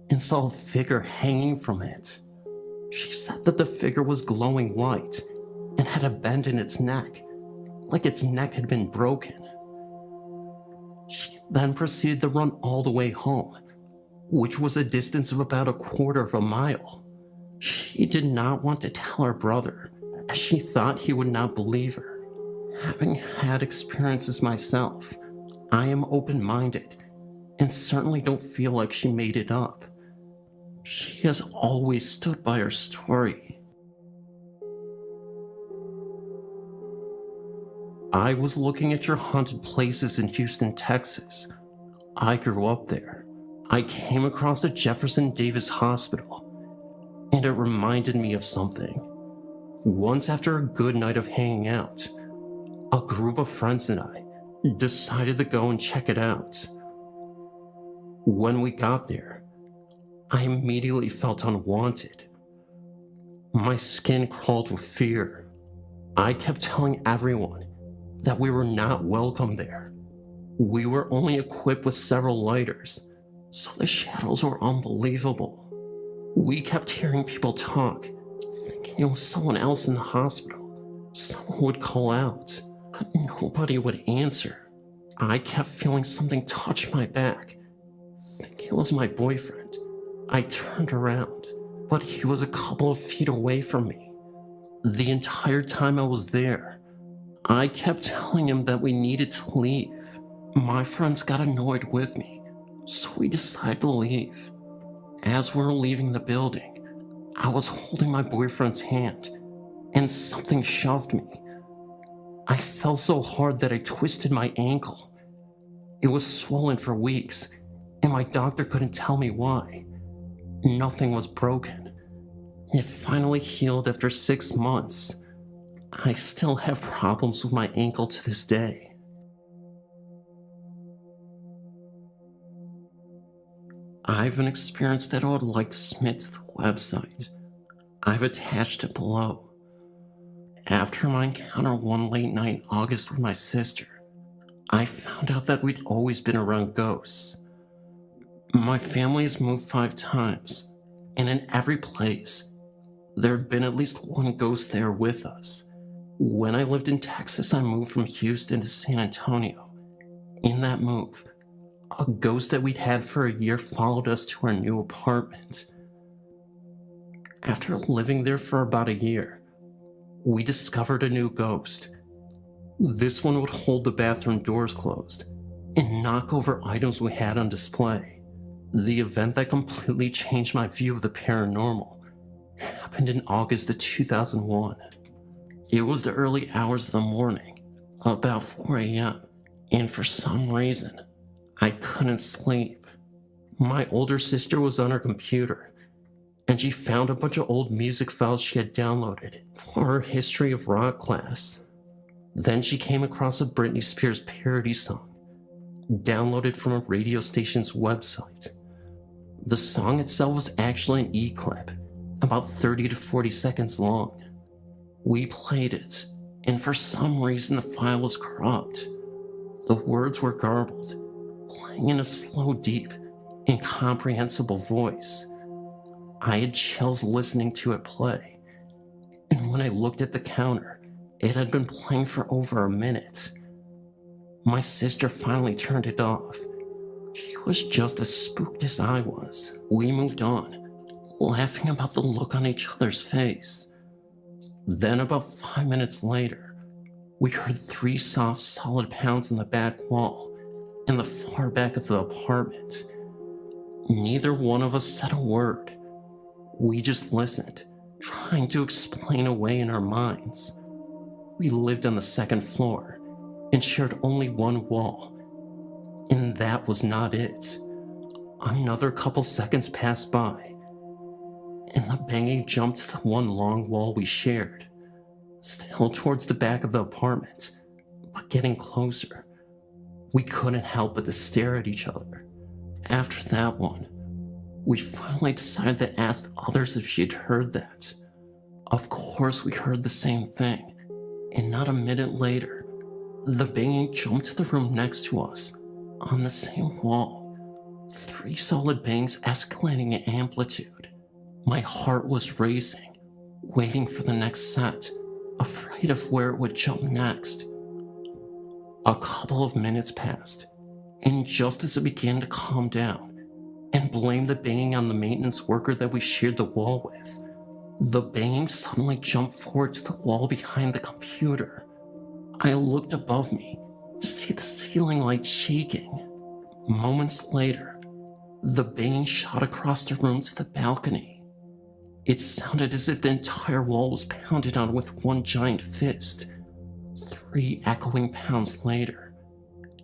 and saw a figure hanging from it. She said that the figure was glowing white and had a bend in its neck, like its neck had been broken. She then proceeded to run all the way home, which was a distance of about 1/4 mile. She did not want to tell her brother, as she thought he would not believe her. Having had experiences myself, I am open-minded and certainly don't feel like she made it up. She has always stood by her story. I was looking at your haunted places in Houston, Texas. I grew up there. I came across the Jefferson Davis Hospital, and it reminded me of something. Once, after a good night of hanging out, a group of friends and I decided to go and check it out. When we got there, I immediately felt unwanted. My skin crawled with fear. I kept telling everyone that we were not welcome there. We were only equipped with several lighters, so the shadows were unbelievable. We kept hearing people talk, thinking it was someone else in the hospital. Someone would call out, but nobody would answer. I kept feeling something touch my back, thinking it was my boyfriend. I turned around, but he was a couple of feet away from me. The entire time I was there, I kept telling him that we needed to leave. My friends got annoyed with me, so we decided to leave. As we were leaving the building, I was holding my boyfriend's hand, and something shoved me. I fell so hard that I twisted my ankle. It was swollen for weeks, and my doctor couldn't tell me why. Nothing was broken. It finally healed after 6 months. I still have problems with my ankle to this day. I have an experience that I would like to submit to the website. I've attached it below. After my encounter one late night in August with my sister, I found out that we'd always been around ghosts. My family has moved 5 times, and in every place, there had been at least one ghost there with us. When I lived in Texas, I moved from Houston to San Antonio. In that move, a ghost that we'd had for a year followed us to our new apartment. After living there for about a year, we discovered a new ghost. This one would hold the bathroom doors closed and knock over items we had on display. The event that completely changed my view of the paranormal happened in August of 2001. It was the early hours of the morning, about 4 a.m., and for some reason, I couldn't sleep. My older sister was on her computer, and she found a bunch of old music files she had downloaded for her history of rock class. Then she came across a Britney Spears parody song, downloaded from a radio station's website. The song itself was actually an E-clip, about 30 to 40 seconds long. We played it, and for some reason the file was corrupt. The words were garbled, playing in a slow, deep, incomprehensible voice. I had chills listening to it play, and when I looked at the counter, it had been playing for over a minute. My sister finally turned it off. She was just as spooked as I was. We moved on, laughing about the look on each other's face. Then about 5 minutes later, we heard 3 soft, solid pounds in the back wall in the far back of the apartment. Neither one of us said a word. We just listened, trying to explain away in our minds. We lived on the 2nd floor and shared only one wall, and that was not it. Another couple seconds passed by, and the banging jumped to the one long wall we shared, still towards the back of the apartment, but getting closer. We couldn't help but to stare at each other. After that one, we finally decided to ask others if she had heard that. Of course we heard the same thing, and not a minute later, the banging jumped to the room next to us, on the same wall. 3 solid bangs escalating in amplitude. My heart was racing, waiting for the next set, afraid of where it would jump next. A couple of minutes passed, and just as it began to calm down, and blame the banging on the maintenance worker that we shared the wall with, the banging suddenly jumped forward to the wall behind the computer. I looked above me to see the ceiling light shaking. Moments later, the banging shot across the room to the balcony. It sounded as if the entire wall was pounded on with one giant fist. 3 echoing pounds later,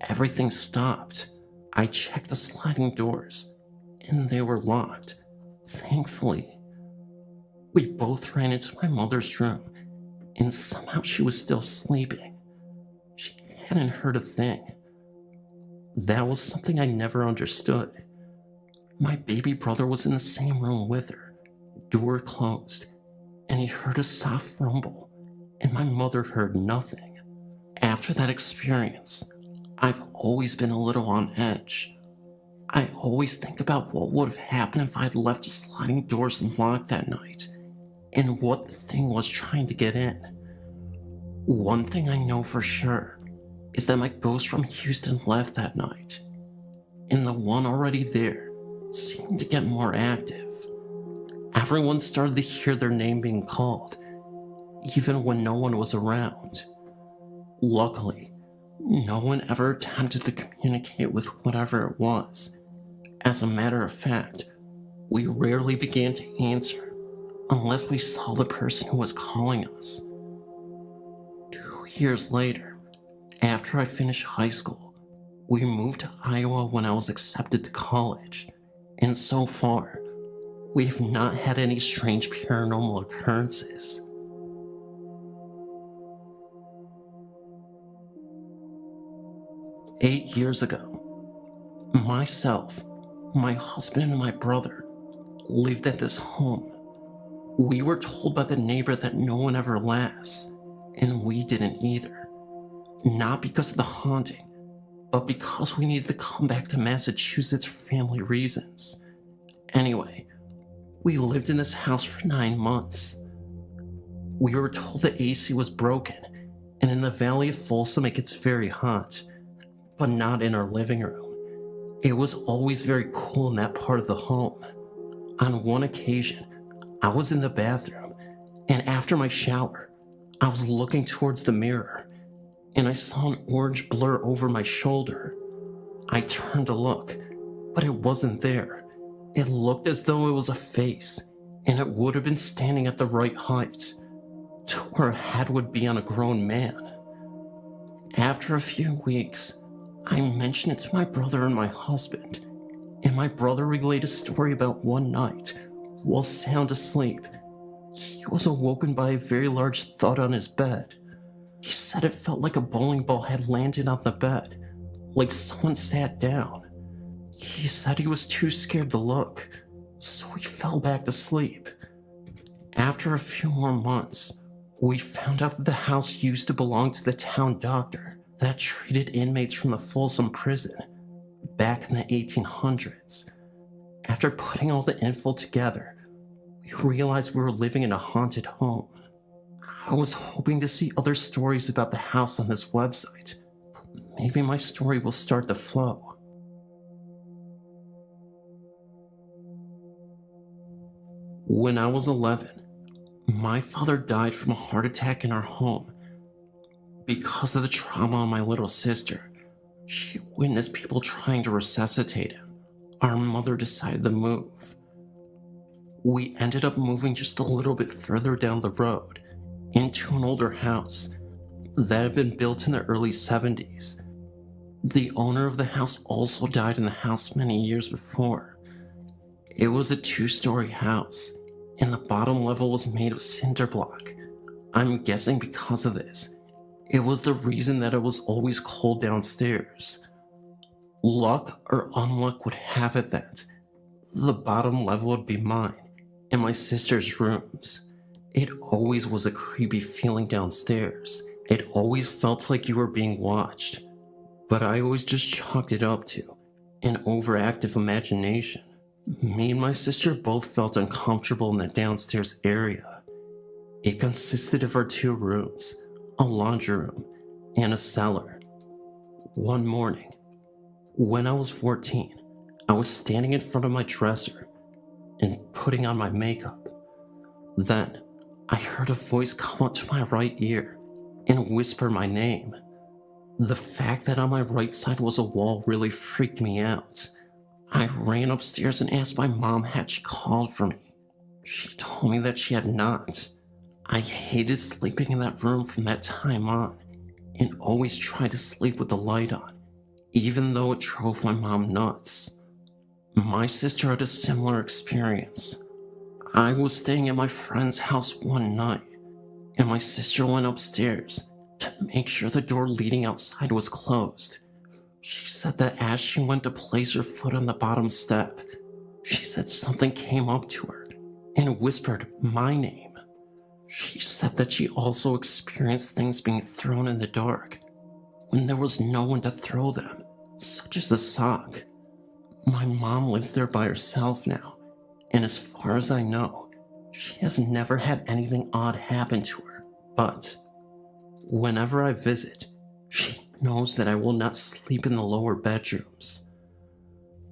everything stopped. I checked the sliding doors, and they were locked, thankfully. We both ran into my mother's room and somehow she was still sleeping. She hadn't heard a thing. That was something I never understood. My baby brother was in the same room with her, door closed, and he heard a soft rumble, and my mother heard nothing. After that experience, I've always been a little on edge. I always think about what would have happened if I had left the sliding doors unlocked that night, and what the thing was trying to get in. One thing I know for sure is that my ghost from Houston left that night, and the one already there seemed to get more active. Everyone started to hear their name being called, even when no one was around. Luckily, no one ever attempted to communicate with whatever it was. As a matter of fact, we rarely began to answer unless we saw the person who was calling us. 2 years later, after I finished high school, we moved to Iowa when I was accepted to college, and so far, we have not had any strange paranormal occurrences. "8 years ago, myself, my husband, and my brother lived at this home. We were told by the neighbor that no one ever lasts, and we didn't either. Not because of the haunting, but because we needed to come back to Massachusetts for family reasons. Anyway, we lived in this house for 9 months. We were told the AC was broken, and in the Valley of Folsom it gets very hot, but not in our living room. It was always very cool in that part of the home. On one occasion, I was in the bathroom, and after my shower, I was looking towards the mirror, and I saw an orange blur over my shoulder. I turned to look, but it wasn't there. It looked as though it was a face, and it would have been standing at the right height, to where a head would be on a grown man. After a few weeks, I mentioned it to my brother and my husband, and my brother relayed a story about one night, while sound asleep, he was awoken by a very large thud on his bed. He said it felt like a bowling ball had landed on the bed, like someone sat down. He said he was too scared to look, so he fell back to sleep. After a few more months, we found out that the house used to belong to the town doctor that treated inmates from the Folsom prison back in the 1800s. After putting all the info together, we realized we were living in a haunted home. I was hoping to see other stories about the house on this website, but maybe my story will start to flow. When I was 11, my father died from a heart attack in our home. Because of the trauma on my little sister, she witnessed people trying to resuscitate him. Our mother decided to move. We ended up moving just a little bit further down the road, into an older house that had been built in the early 70s. The owner of the house also died in the house many years before. It was a 2-story house, and the bottom level was made of cinder block. I'm guessing because of this, it was the reason that it was always cold downstairs. Luck or unluck would have it that the bottom level would be mine and my sister's rooms. It always was a creepy feeling downstairs. It always felt like you were being watched, but I always just chalked it up to an overactive imagination. Me and my sister both felt uncomfortable in the downstairs area. It consisted of our 2 rooms, a laundry room, and a cellar. One morning, when I was 14, I was standing in front of my dresser and putting on my makeup. Then, I heard a voice come up to my right ear and whisper my name. The fact that on my right side was a wall really freaked me out. I ran upstairs and asked my mom had she called for me. She told me that she had not. I hated sleeping in that room from that time on, and always tried to sleep with the light on, even though it drove my mom nuts. My sister had a similar experience. I was staying at my friend's house one night. and my sister went upstairs to make sure the door leading outside was closed. She said that as she went to place her foot on the bottom step, she said something came up to her and whispered my name. She said that she also experienced things being thrown in the dark when there was no one to throw them, such as a sock. My mom lives there by herself now, and as far as I know, she has never had anything odd happen to her. But whenever I visit, she knows that I will not sleep in the lower bedrooms.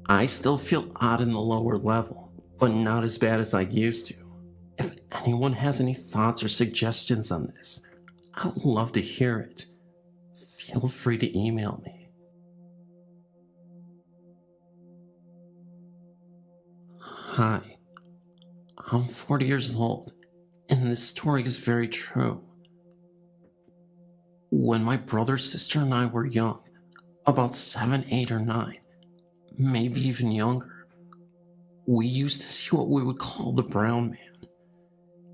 I still feel odd in the lower level, but not as bad as I used to. If anyone has any thoughts or suggestions on this, I would love to hear it. Feel free to email me. Hi, I'm 40 years old, and this story is very true. When my brother, sister, and I were young, about 7, 8, or 9, maybe even younger, we used to see what we would call the brown man.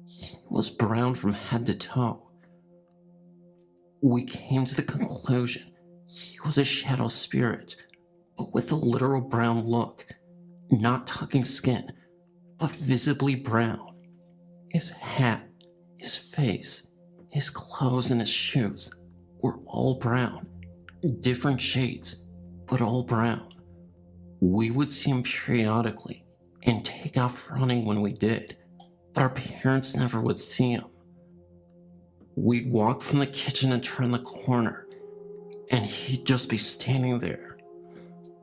He was brown from head to toe. We came to the conclusion he was a shadow spirit, but with a literal brown look, not tucking skin, but visibly brown. His hat, his face, his clothes, and his shoes were all brown, different shades, but all brown. We would see him periodically and take off running when we did, but our parents never would see him. We'd walk from the kitchen and turn the corner, and he'd just be standing there.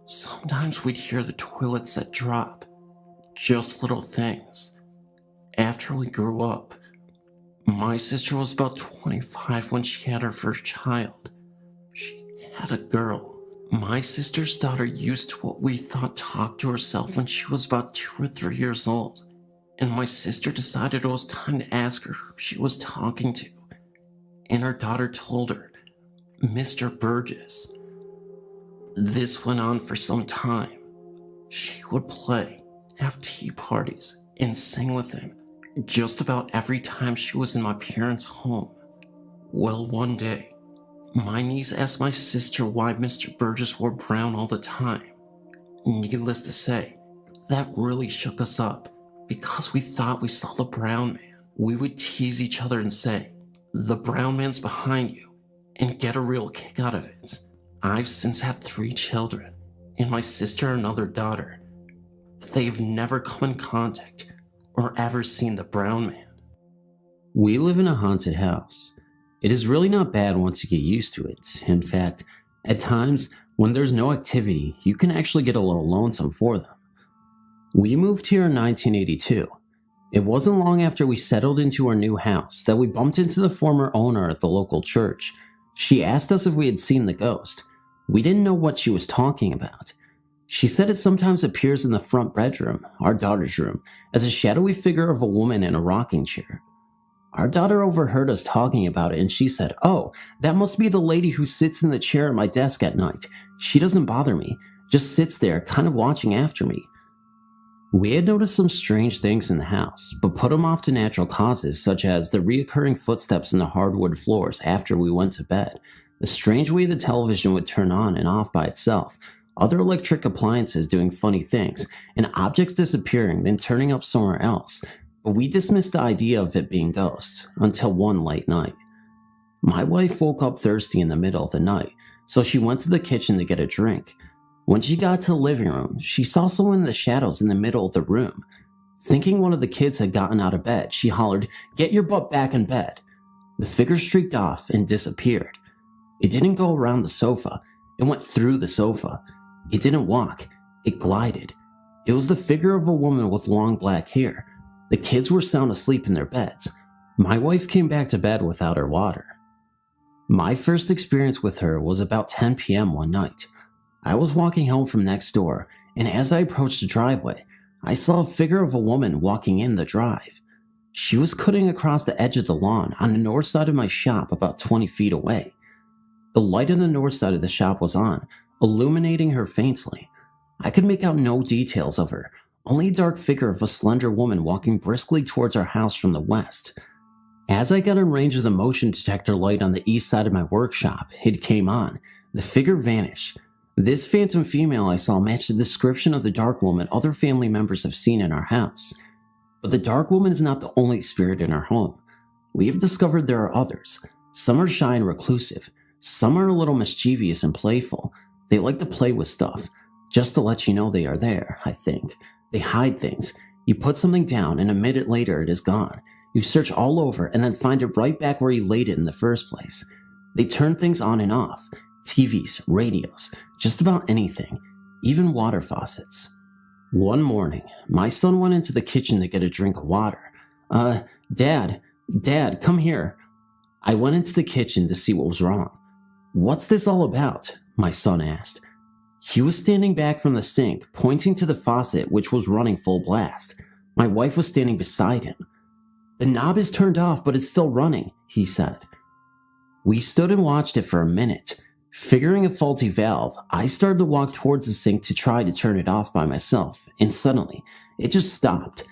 Sometimes we'd hear the toilet set drop, just little things. After we grew up, my sister was about 25 when she had her first child. She had a girl. My sister's daughter used to what we thought talk to herself when she was about 2 or 3 years old, and my sister decided it was time to ask her who she was talking to, and her daughter told her, Mr. Burgess. This went on for some time. She would play, have tea parties, and sing with him just about every time she was in my parents' home. Well, one day, my niece asked my sister why Mr. Burgess wore brown all the time. Needless to say, that really shook us up because we thought we saw the brown man. We would tease each other and say, the brown man's behind you, and get a real kick out of it. I've since had 3 children, and my sister another daughter, but they've never come in contact or ever seen the brown man. We live in a haunted house. It is really not bad once you get used to it. In fact, at times, when there's no activity, you can actually get a little lonesome for them. We moved here in 1982. It wasn't long after we settled into our new house that we bumped into the former owner at the local church. She asked us if we had seen the ghost. We didn't know what she was talking about. She said it sometimes appears in the front bedroom, our daughter's room, as a shadowy figure of a woman in a rocking chair. Our daughter overheard us talking about it and she said, "Oh, that must be the lady who sits in the chair at my desk at night. She doesn't bother me, just sits there kind of watching after me." We had noticed some strange things in the house, but put them off to natural causes such as the reoccurring footsteps in the hardwood floors after we went to bed, the strange way the television would turn on and off by itself, other electric appliances doing funny things, and objects disappearing then turning up somewhere else, but we dismissed the idea of it being ghosts until one late night. My wife woke up thirsty in the middle of the night, so she went to the kitchen to get a drink. When she got to the living room, she saw someone in the shadows in the middle of the room. Thinking one of the kids had gotten out of bed, she hollered, "Get your butt back in bed." The figure streaked off and disappeared. It didn't go around the sofa, it went through the sofa. It didn't walk, it glided. It was the figure of a woman with long black hair. The kids were sound asleep in their beds. My wife came back to bed without her water. My first experience with her was about 10 p.m. one night. I was walking home from next door, and as I approached the driveway, I saw a figure of a woman walking in the drive. She was cutting across the edge of the lawn on the north side of my shop about 20 feet away. The light on the north side of the shop was on, illuminating her faintly. I could make out no details of her, only a dark figure of a slender woman walking briskly towards our house from the west. As I got in range of the motion detector light on the east side of my workshop, it came on. The figure vanished. This phantom female I saw matched the description of the dark woman other family members have seen in our house. But the dark woman is not the only spirit in our home. We have discovered there are others. Some are shy and reclusive. Some are a little mischievous and playful. They like to play with stuff, just to let you know they are there, I think. They hide things. You put something down and a minute later it is gone. You search all over and then find it right back where you laid it in the first place. They turn things on and off. TVs, radios, just about anything. Even water faucets. One morning, my son went into the kitchen to get a drink of water. Dad, come here. I went into the kitchen to see what was wrong. What's this all about? My son asked. He was standing back from the sink, pointing to the faucet which was running full blast. My wife was standing beside him. The knob is turned off, but it's still running, he said. We stood and watched it for a minute. Figuring a faulty valve, I started to walk towards the sink to try to turn it off by myself, and suddenly, it just stopped.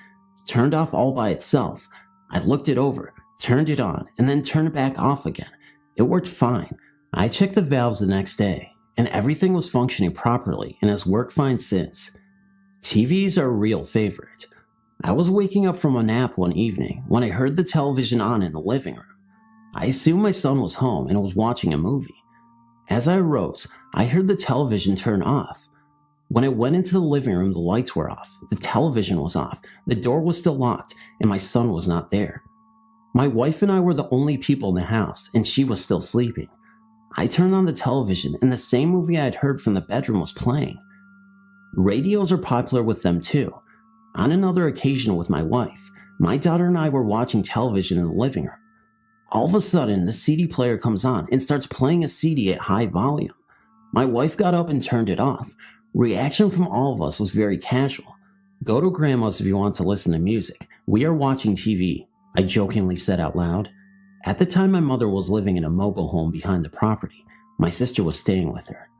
Turned off all by itself. I looked it over, turned it on, and then turned it back off again. It worked fine. I checked the valves the next day, and everything was functioning properly and has worked fine since. TVs are a real favorite. I was waking up from a nap one evening when I heard the television on in the living room. I assumed my son was home and was watching a movie. As I arose, I heard the television turn off. When I went into the living room, the lights were off, the television was off, the door was still locked, and my son was not there. My wife and I were the only people in the house, and she was still sleeping. I turned on the television, and the same movie I had heard from the bedroom was playing. Radios are popular with them too. On another occasion with my wife, my daughter and I were watching television in the living room. All of a sudden, the CD player comes on and starts playing a CD at high volume. My wife got up and turned it off. Reaction from all of us was very casual. Go to grandma's if you want to listen to music. We are watching TV, I jokingly said out loud. At the time, my mother was living in a mobile home behind the property. My sister was staying with her.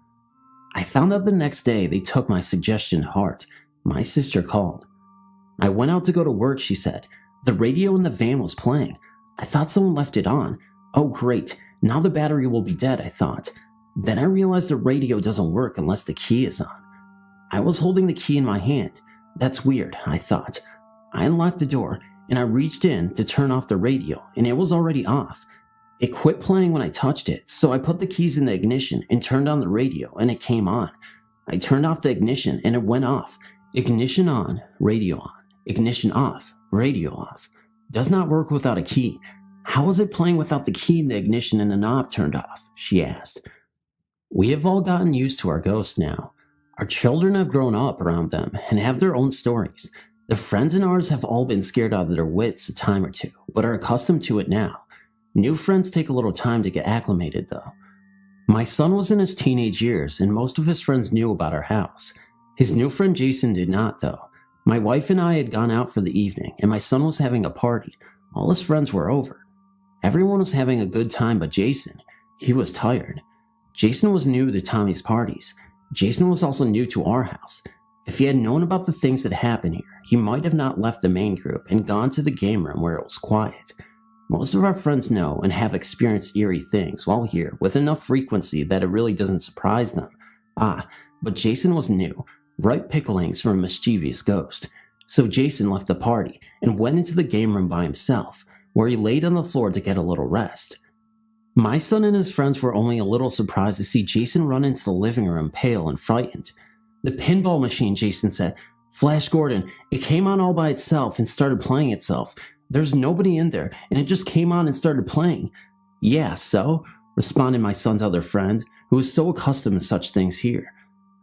I found out the next day they took my suggestion to heart. My sister called. I went out to go to work, she said. The radio in the van was playing. I thought someone left it on. Oh great, now the battery will be dead, I thought. Then I realized the radio doesn't work unless the key is on. I was holding the key in my hand. That's weird, I thought. I unlocked the door and I reached in to turn off the radio and it was already off. It quit playing when I touched it, so I put the keys in the ignition and turned on the radio and it came on. I turned off the ignition and it went off. Ignition on, radio on. Ignition off, radio off. Does not work without a key. How is it playing without the key in the ignition and the knob turned off? She asked. We have all gotten used to our ghosts now. Our children have grown up around them and have their own stories. Their friends and ours have all been scared out of their wits a time or two, but are accustomed to it now. New friends take a little time to get acclimated though. My son was in his teenage years and most of his friends knew about our house. His new friend Jason did not though. My wife and I had gone out for the evening, and my son was having a party. All his friends were over. Everyone was having a good time but Jason. He was tired. Jason was new to Tommy's parties. Jason was also new to our house. If he had known about the things that happened here, he might have not left the main group and gone to the game room where it was quiet. Most of our friends know and have experienced eerie things while here with enough frequency that it really doesn't surprise them. But Jason was new. Ripe picklings from a mischievous ghost. So Jason left the party and went into the game room by himself, where he laid on the floor to get a little rest. My son and his friends were only a little surprised to see Jason run into the living room pale and frightened. The pinball machine, Jason said. Flash Gordon, it came on all by itself and started playing itself. There's nobody in there, and it just came on and started playing. Yeah, so? Responded my son's other friend, who was so accustomed to such things here.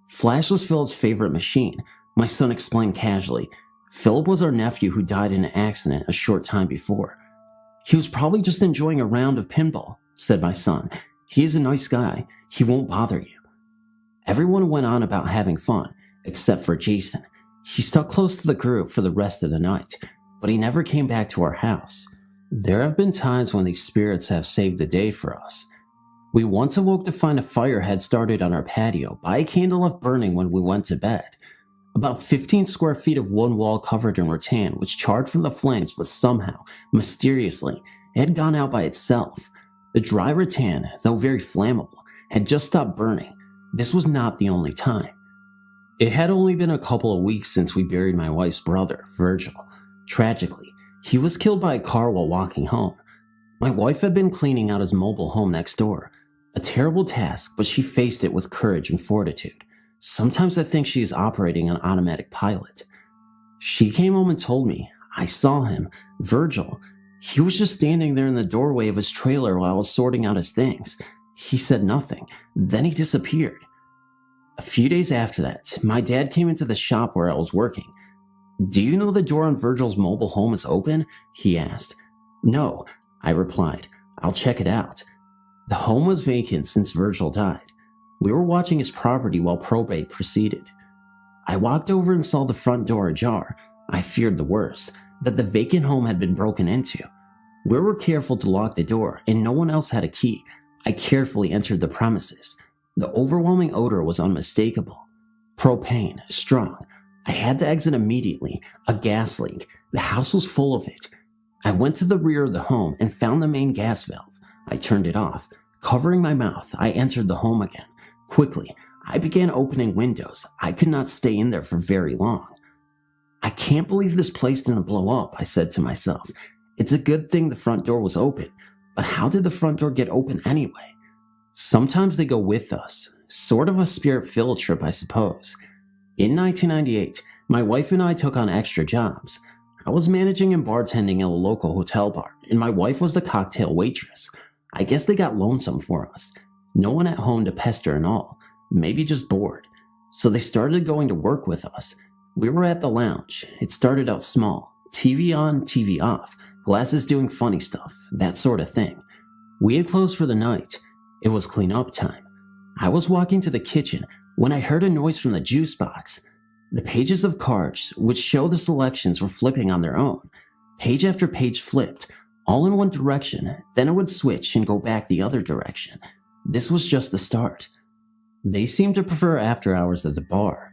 Flash was Philip's favorite machine, my son explained casually. Philip was our nephew who died in an accident a short time before. He was probably just enjoying a round of pinball, said my son. He is a nice guy. He won't bother you. Everyone went on about having fun, except for Jason. He stuck close to the group for the rest of the night, but he never came back to our house. There have been times when these spirits have saved the day for us. We once awoke to find a fire had started on our patio by a candle left burning when we went to bed. About 15 square feet of one wall covered in rattan was charred from the flames, but somehow, mysteriously, It had gone out by itself. The dry rattan, though very flammable, had just stopped burning. This was not the only time. It had only been a couple of weeks since we buried my wife's brother, Virgil. Tragically, he was killed by a car while walking home. My wife had been cleaning out his mobile home next door. A terrible task, but she faced it with courage and fortitude. Sometimes I think she is operating on automatic pilot. She came home and told me, I saw him, Virgil. He was just standing there in the doorway of his trailer while I was sorting out his things. He said nothing. Then he disappeared. A few days after that, my dad came into the shop where I was working. Do you know the door on Virgil's mobile home is open? He asked. No, I replied. I'll check it out. The home was vacant since Virgil died. We were watching his property while probate proceeded. I walked over and saw the front door ajar. I feared the worst, that the vacant home had been broken into. We were careful to lock the door, and no one else had a key. I carefully entered the premises. The overwhelming odor was unmistakable. Propane, strong. I had to exit immediately. A gas leak. The house was full of it. I went to the rear of the home and found the main gas valve. I turned it off. Covering my mouth, I entered the home again. Quickly, I began opening windows. I could not stay in there for very long. I can't believe this place didn't blow up, I said to myself. It's a good thing the front door was open, but how did the front door get open anyway? Sometimes they go with us, sort of a spirit field trip, I suppose. In 1998, my wife and I took on extra jobs. I was managing and bartending at a local hotel bar, and my wife was the cocktail waitress. I guess they got lonesome for us. No one at home to pester and all, maybe just bored. So they started going to work with us. We were at the lounge. It started out small. TV on, TV off. Glasses doing funny stuff. That sort of thing. We had closed for the night. It was clean up time. I was walking to the kitchen when I heard a noise from the juice box. The pages of cards, which show the selections, were flipping on their own. Page after page flipped, all in one direction. Then it would switch and go back the other direction. This was just the start. They seemed to prefer after hours at the bar.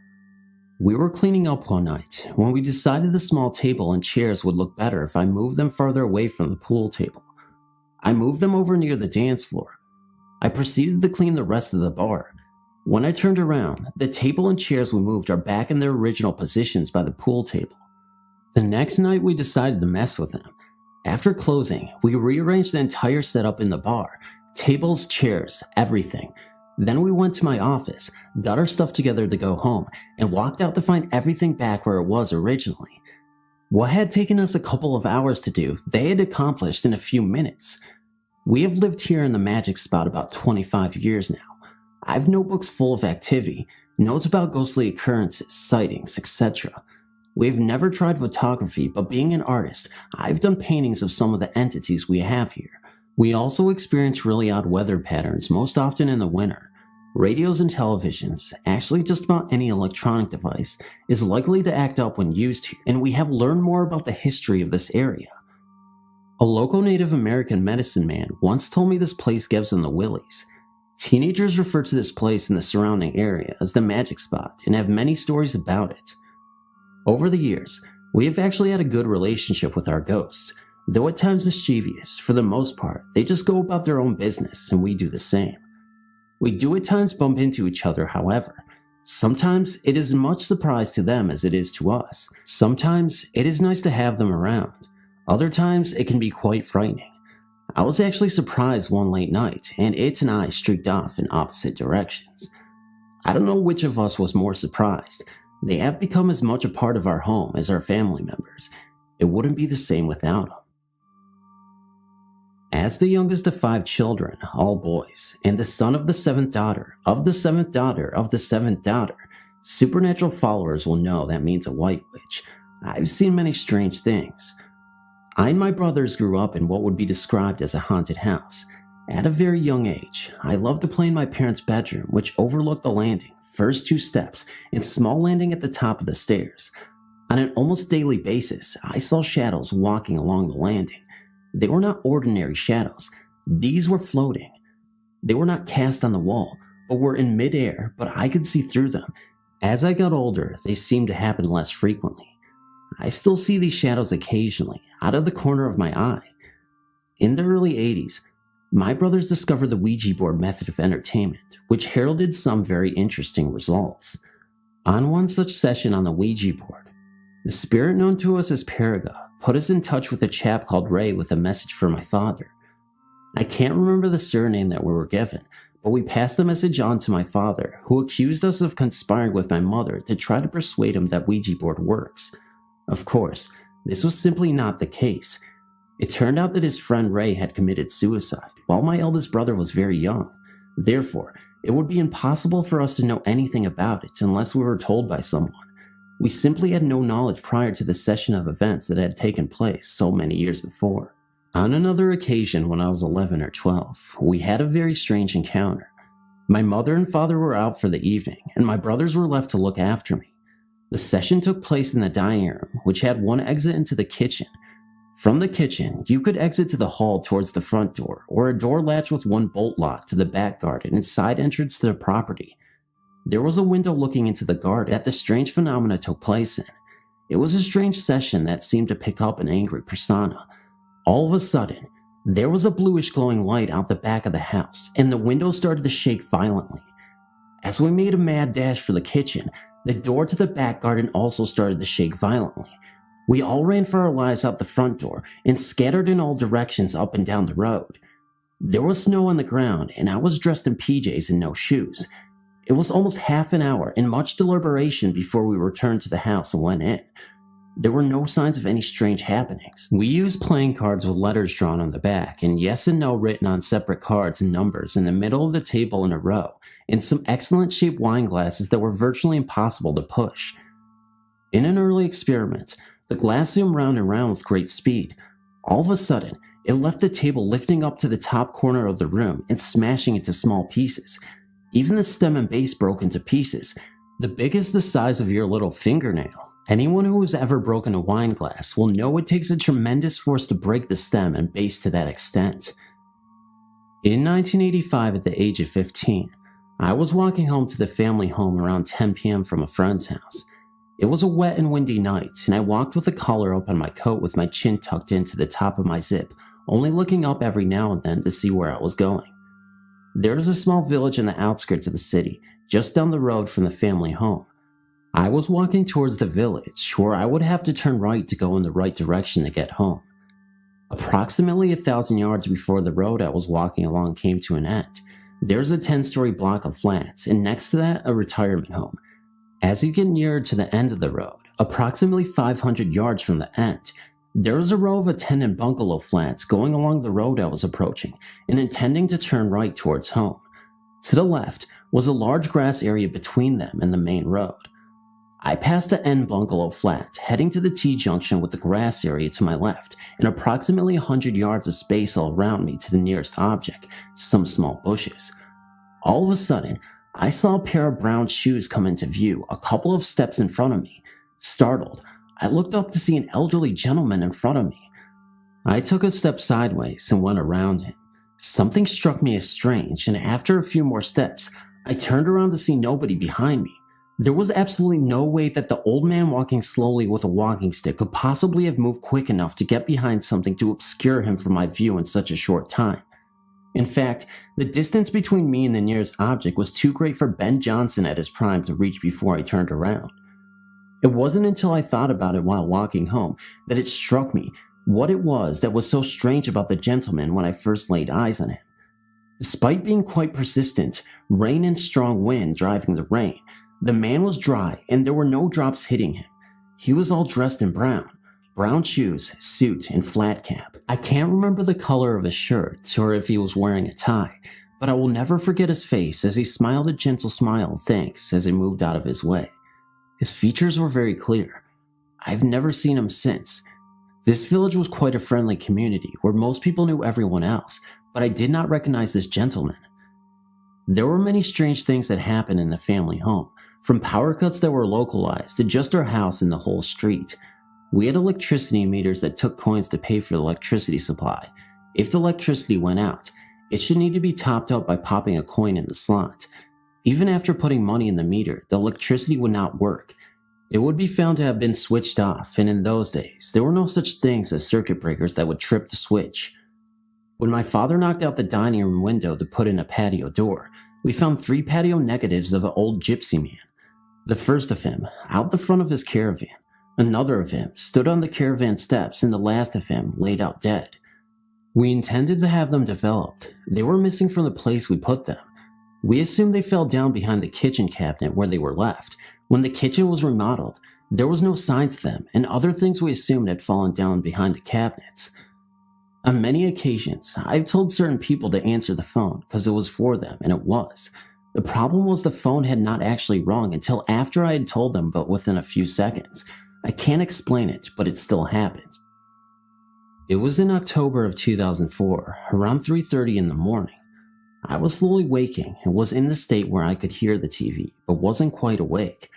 We were cleaning up one night when we decided the small table and chairs would look better if I moved them farther away from the pool table. I moved them over near the dance floor. I proceeded to clean the rest of the bar. When I turned around, the table and chairs we moved are back in their original positions by the pool table. The next night we decided to mess with them. After closing, we rearranged the entire setup in the bar. Tables, chairs, everything. Then we went to my office, got our stuff together to go home, and walked out to find everything back where it was originally. What had taken us a couple of hours to do, they had accomplished in a few minutes. We have lived here in the magic spot about 25 years now. I have notebooks full of activity, notes about ghostly occurrences, sightings, etc. We have never tried photography, but being an artist, I've done paintings of some of the entities we have here. We also experience really odd weather patterns, most often in the winter. Radios and televisions, actually just about any electronic device, is likely to act up when used here, and we have learned more about the history of this area. A local Native American medicine man once told me this place gives them the willies. Teenagers refer to this place and the surrounding area as the magic spot and have many stories about it. Over the years, we have actually had a good relationship with our ghosts. Though at times mischievous, for the most part, they just go about their own business and we do the same. We do at times bump into each other, however. Sometimes it is much surprise to them as it is to us. Sometimes it is nice to have them around. Other times it can be quite frightening. I was actually surprised one late night and it and I streaked off in opposite directions. I don't know which of us was more surprised. They have become as much a part of our home as our family members. It wouldn't be the same without them. As the youngest of 5 children, all boys, and the son of the 7th daughter, of the 7th daughter, of the 7th daughter, supernatural followers will know that means a white witch. I've seen many strange things. I and my brothers grew up in what would be described as a haunted house. At a very young age, I loved to play in my parents' bedroom, which overlooked the landing, first 2 steps, and small landing at the top of the stairs. On an almost daily basis, I saw shadows walking along the landing. They were not ordinary shadows. These were floating. They were not cast on the wall, but were in midair, but I could see through them. As I got older, they seemed to happen less frequently. I still see these shadows occasionally, out of the corner of my eye. In the early 80s, my brothers discovered the Ouija board method of entertainment, which heralded some very interesting results. On one such session on the Ouija board, the spirit known to us as Paraga put us in touch with a chap called Ray with a message for my father. I can't remember the surname that we were given, but we passed the message on to my father, who accused us of conspiring with my mother to try to persuade him that Ouija board works. Of course, this was simply not the case. It turned out that his friend Ray had committed suicide while my eldest brother was very young. Therefore, it would be impossible for us to know anything about it unless we were told by someone. We simply had no knowledge prior to the session of events that had taken place so many years before. On another occasion when I was 11 or 12, we had a very strange encounter. My mother and father were out for the evening, and my brothers were left to look after me. The session took place in the dining room, which had one exit into the kitchen. From the kitchen, you could exit to the hall towards the front door, or a door latch with one bolt lock to the back garden and side entrance to the property. There was a window looking into the garden that the strange phenomena took place in. It was a strange session that seemed to pick up an angry persona. All of a sudden, there was a bluish glowing light out the back of the house, and the window started to shake violently. As we made a mad dash for the kitchen, the door to the back garden also started to shake violently. We all ran for our lives out the front door and scattered in all directions up and down the road. There was snow on the ground, and I was dressed in PJs and no shoes. It was almost half an hour and much deliberation before we returned to the house and went in. There were no signs of any strange happenings. We used playing cards with letters drawn on the back and yes and no written on separate cards and numbers in the middle of the table in a row, and some excellent shaped wine glasses that were virtually impossible to push. In an early experiment, the glass zoomed round and round with great speed. All of a sudden, it left the table lifting up to the top corner of the room and smashing into small pieces. Even the stem and base broke into pieces, the biggest the size of your little fingernail. Anyone who has ever broken a wine glass will know it takes a tremendous force to break the stem and base to that extent. In 1985, at the age of 15, I was walking home to the family home around 10 p.m. from a friend's house. It was a wet and windy night, and I walked with the collar up on my coat with my chin tucked into the top of my zip, only looking up every now and then to see where I was going. There is a small village in the outskirts of the city, just down the road from the family home. I was walking towards the village, where I would have to turn right to go in the right direction to get home. Approximately 1,000 yards before the road I was walking along came to an end, there's a 10-story block of flats, and next to that, a retirement home. As you get nearer to the end of the road, approximately 500 yards from the end, there was a row of tenant bungalow flats going along the road I was approaching and intending to turn right towards home. To the left was a large grass area between them and the main road. I passed the end bungalow flat, heading to the T-junction with the grass area to my left and approximately 100 yards of space all around me to the nearest object, some small bushes. All of a sudden, I saw a pair of brown shoes come into view a couple of steps in front of me. Startled, I looked up to see an elderly gentleman in front of me. I took a step sideways and went around him. Something struck me as strange, and after a few more steps, I turned around to see nobody behind me. There was absolutely no way that the old man walking slowly with a walking stick could possibly have moved quick enough to get behind something to obscure him from my view in such a short time. In fact, the distance between me and the nearest object was too great for Ben Johnson at his prime to reach before I turned around. It wasn't until I thought about it while walking home that it struck me what it was that was so strange about the gentleman when I first laid eyes on him. Despite being quite persistent, rain and strong wind driving the rain, the man was dry and there were no drops hitting him. He was all dressed in brown shoes, suit, and flat cap. I can't remember the color of his shirt or if he was wearing a tie, but I will never forget his face as he smiled a gentle smile of thanks as he moved out of his way. His features were very clear. I've never seen him since. This village was quite a friendly community where most people knew everyone else, but I did not recognize this gentleman. There were many strange things that happened in the family home, from power cuts that were localized to just our house and the whole street. We had electricity meters that took coins to pay for the electricity supply. If the electricity went out, it should need to be topped up by popping a coin in the slot. Even after putting money in the meter, the electricity would not work. It would be found to have been switched off, and in those days, there were no such things as circuit breakers that would trip the switch. When my father knocked out the dining room window to put in a patio door, we found 3 patio negatives of an old gypsy man. The first of him, out the front of his caravan. Another of him stood on the caravan steps, and the last of him laid out dead. We intended to have them developed. They were missing from the place we put them. We assumed they fell down behind the kitchen cabinet where they were left. When the kitchen was remodeled, there was no signs of them, and other things we assumed had fallen down behind the cabinets. On many occasions, I've told certain people to answer the phone because it was for them, and it was. The problem was the phone had not actually rung until after I had told them, but within a few seconds. I can't explain it, but it still happens. It was in October of 2004, around 3:30 in the morning. I was slowly waking and was in the state where I could hear the TV, but wasn't quite awake.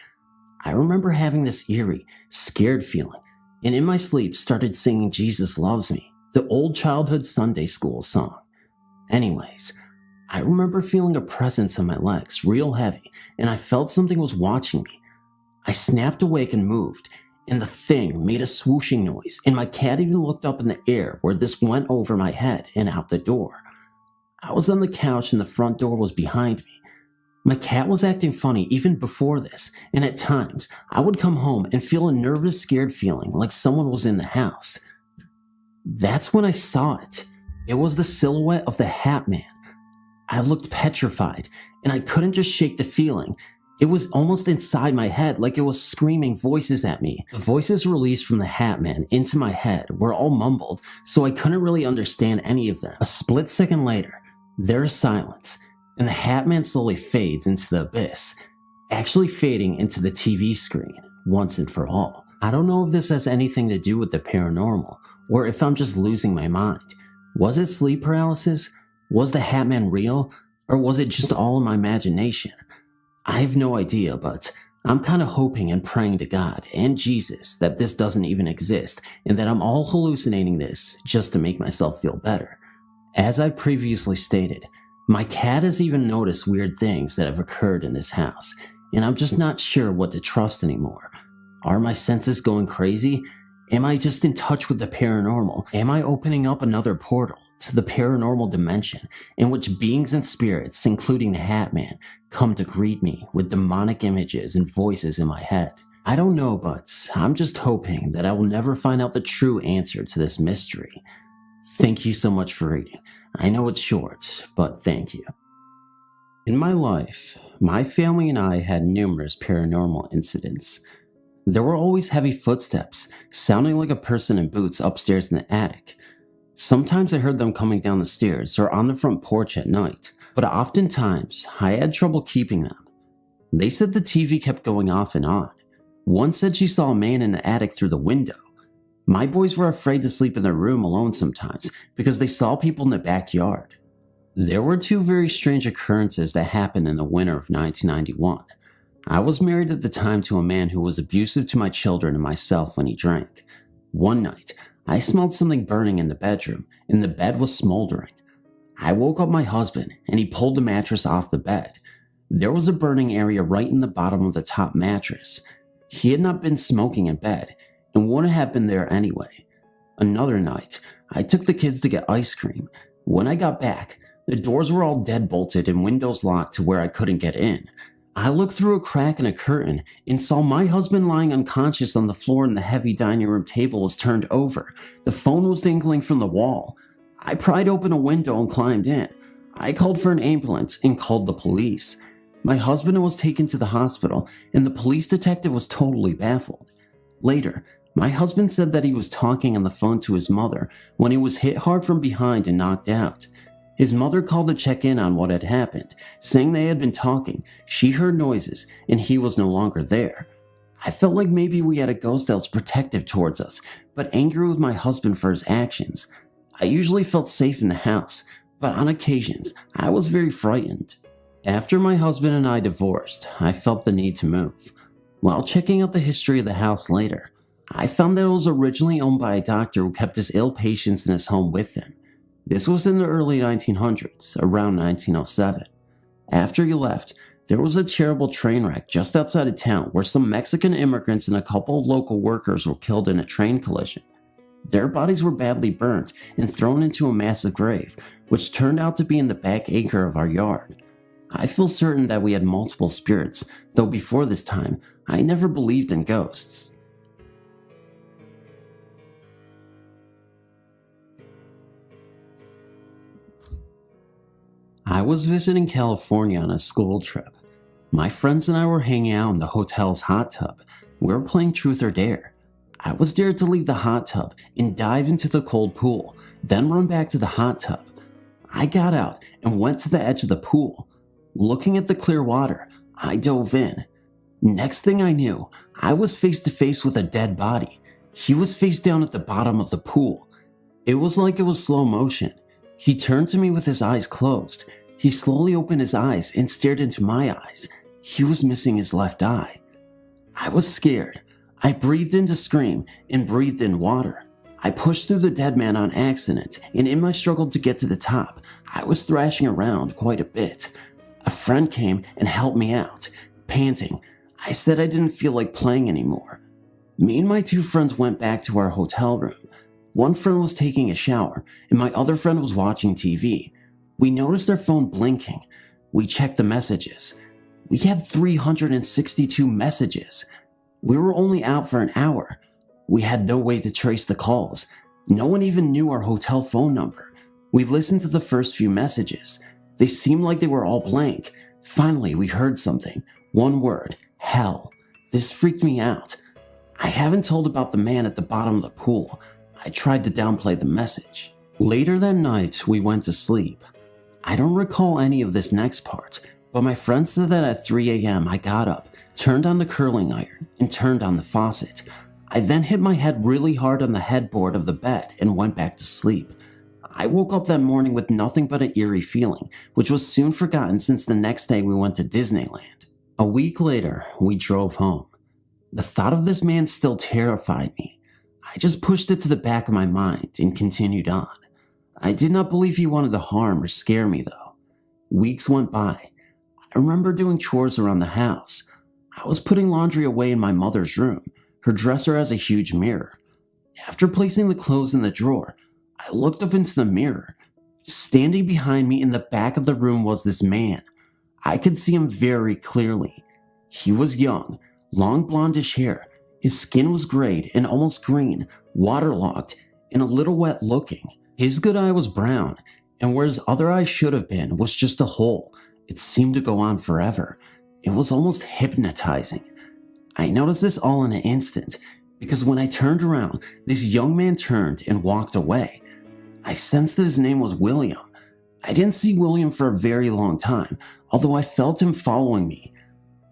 I remember having this eerie, scared feeling, and in my sleep started singing Jesus Loves Me, the old childhood Sunday school song. Anyways, I remember feeling a presence on my legs, real heavy, and I felt something was watching me. I snapped awake and moved, and the thing made a swooshing noise, and my cat even looked up in the air where this went over my head and out the door. I was on the couch and the front door was behind me. My cat was acting funny even before this, and at times I would come home and feel a nervous, scared feeling like someone was in the house. That's when I saw it. It was the silhouette of the Hat Man. I looked petrified, and I couldn't just shake the feeling. It was almost inside my head, like it was screaming voices at me. The voices released from the Hat Man into my head were all mumbled, so I couldn't really understand any of them. A split second later, there is silence, and the Hat Man slowly fades into the abyss, actually fading into the TV screen, once and for all. I don't know if this has anything to do with the paranormal, or if I'm just losing my mind. Was it sleep paralysis? Was the Hat Man real? Or was it just all in my imagination? I have no idea, but I'm kind of hoping and praying to God and Jesus that this doesn't even exist, and that I'm all hallucinating this just to make myself feel better. As I previously stated, my cat has even noticed weird things that have occurred in this house, and I'm just not sure what to trust anymore. Are my senses going crazy? Am I just in touch with the paranormal? Am I opening up another portal to the paranormal dimension in which beings and spirits, including the Hat Man, come to greet me with demonic images and voices in my head? I don't know, but I'm just hoping that I will never find out the true answer to this mystery. Thank you so much for reading. I know it's short, but thank you. In my life, my family and I had numerous paranormal incidents. There were always heavy footsteps, sounding like a person in boots upstairs in the attic. Sometimes I heard them coming down the stairs or on the front porch at night, but oftentimes I had trouble keeping them. They said the TV kept going off and on. One said she saw a man in the attic through the window. My boys were afraid to sleep in their room alone sometimes because they saw people in the backyard. There were 2 very strange occurrences that happened in the winter of 1991. I was married at the time to a man who was abusive to my children and myself when he drank. One night, I smelled something burning in the bedroom, and the bed was smoldering. I woke up my husband, and he pulled the mattress off the bed. There was a burning area right in the bottom of the top mattress. He had not been smoking in bed, and wouldn't have been there anyway. Another night, I took the kids to get ice cream. When I got back, the doors were all deadbolted and windows locked to where I couldn't get in. I looked through a crack in a curtain and saw my husband lying unconscious on the floor, and the heavy dining room table was turned over. The phone was dangling from the wall. I pried open a window and climbed in. I called for an ambulance and called the police. My husband was taken to the hospital, and the police detective was totally baffled. Later, my husband said that he was talking on the phone to his mother when he was hit hard from behind and knocked out. His mother called to check in on what had happened, saying they had been talking, she heard noises, and he was no longer there. I felt like maybe we had a ghost that was protective towards us, but angry with my husband for his actions. I usually felt safe in the house, but on occasions, I was very frightened. After my husband and I divorced, I felt the need to move. While checking out the history of the house later, I found that it was originally owned by a doctor who kept his ill patients in his home with him. This was in the early 1900s, around 1907. After he left, there was a terrible train wreck just outside of town where some Mexican immigrants and a couple of local workers were killed in a train collision. Their bodies were badly burned and thrown into a massive grave, which turned out to be in the back acre of our yard. I feel certain that we had multiple spirits, though before this time, I never believed in ghosts. I was visiting California on a school trip. My friends and I were hanging out in the hotel's hot tub. We were playing Truth or Dare. I was dared to leave the hot tub and dive into the cold pool, then run back to the hot tub. I got out and went to the edge of the pool. Looking at the clear water, I dove in. Next thing I knew, I was face to face with a dead body. He was face down at the bottom of the pool. It was like it was slow motion. He turned to me with his eyes closed. He slowly opened his eyes and stared into my eyes. He was missing his left eye. I was scared. I breathed in to scream and breathed in water. I pushed through the dead man on accident, and in my struggle to get to the top, I was thrashing around quite a bit. A friend came and helped me out. Panting, I said I didn't feel like playing anymore. Me and my two friends went back to our hotel room. One friend was taking a shower, and my other friend was watching TV. We noticed our phone blinking. We checked the messages. We had 362 messages. We were only out for an hour. We had no way to trace the calls. No one even knew our hotel phone number. We listened to the first few messages. They seemed like they were all blank. Finally, we heard something. One word, hell. This freaked me out. I haven't told about the man at the bottom of the pool. I tried to downplay the message. Later that night, we went to sleep. I don't recall any of this next part, but my friend said that at 3 a.m. I got up, turned on the curling iron, and turned on the faucet. I then hit my head really hard on the headboard of the bed and went back to sleep. I woke up that morning with nothing but an eerie feeling, which was soon forgotten since the next day we went to Disneyland. A week later, we drove home. The thought of this man still terrified me. I just pushed it to the back of my mind and continued on. I did not believe he wanted to harm or scare me though. Weeks went by. I remember doing chores around the house. I was putting laundry away in my mother's room. Her dresser has a huge mirror. After placing the clothes in the drawer, I looked up into the mirror. Standing behind me in the back of the room was this man. I could see him very clearly. He was young, long blondish hair. His skin was grayed and almost green, waterlogged, and a little wet looking. His good eye was brown, and where his other eye should have been was just a hole. It seemed to go on forever. It was almost hypnotizing. I noticed this all in an instant, because when I turned around, this young man turned and walked away. I sensed that his name was William. I didn't see William for a very long time, although I felt him following me.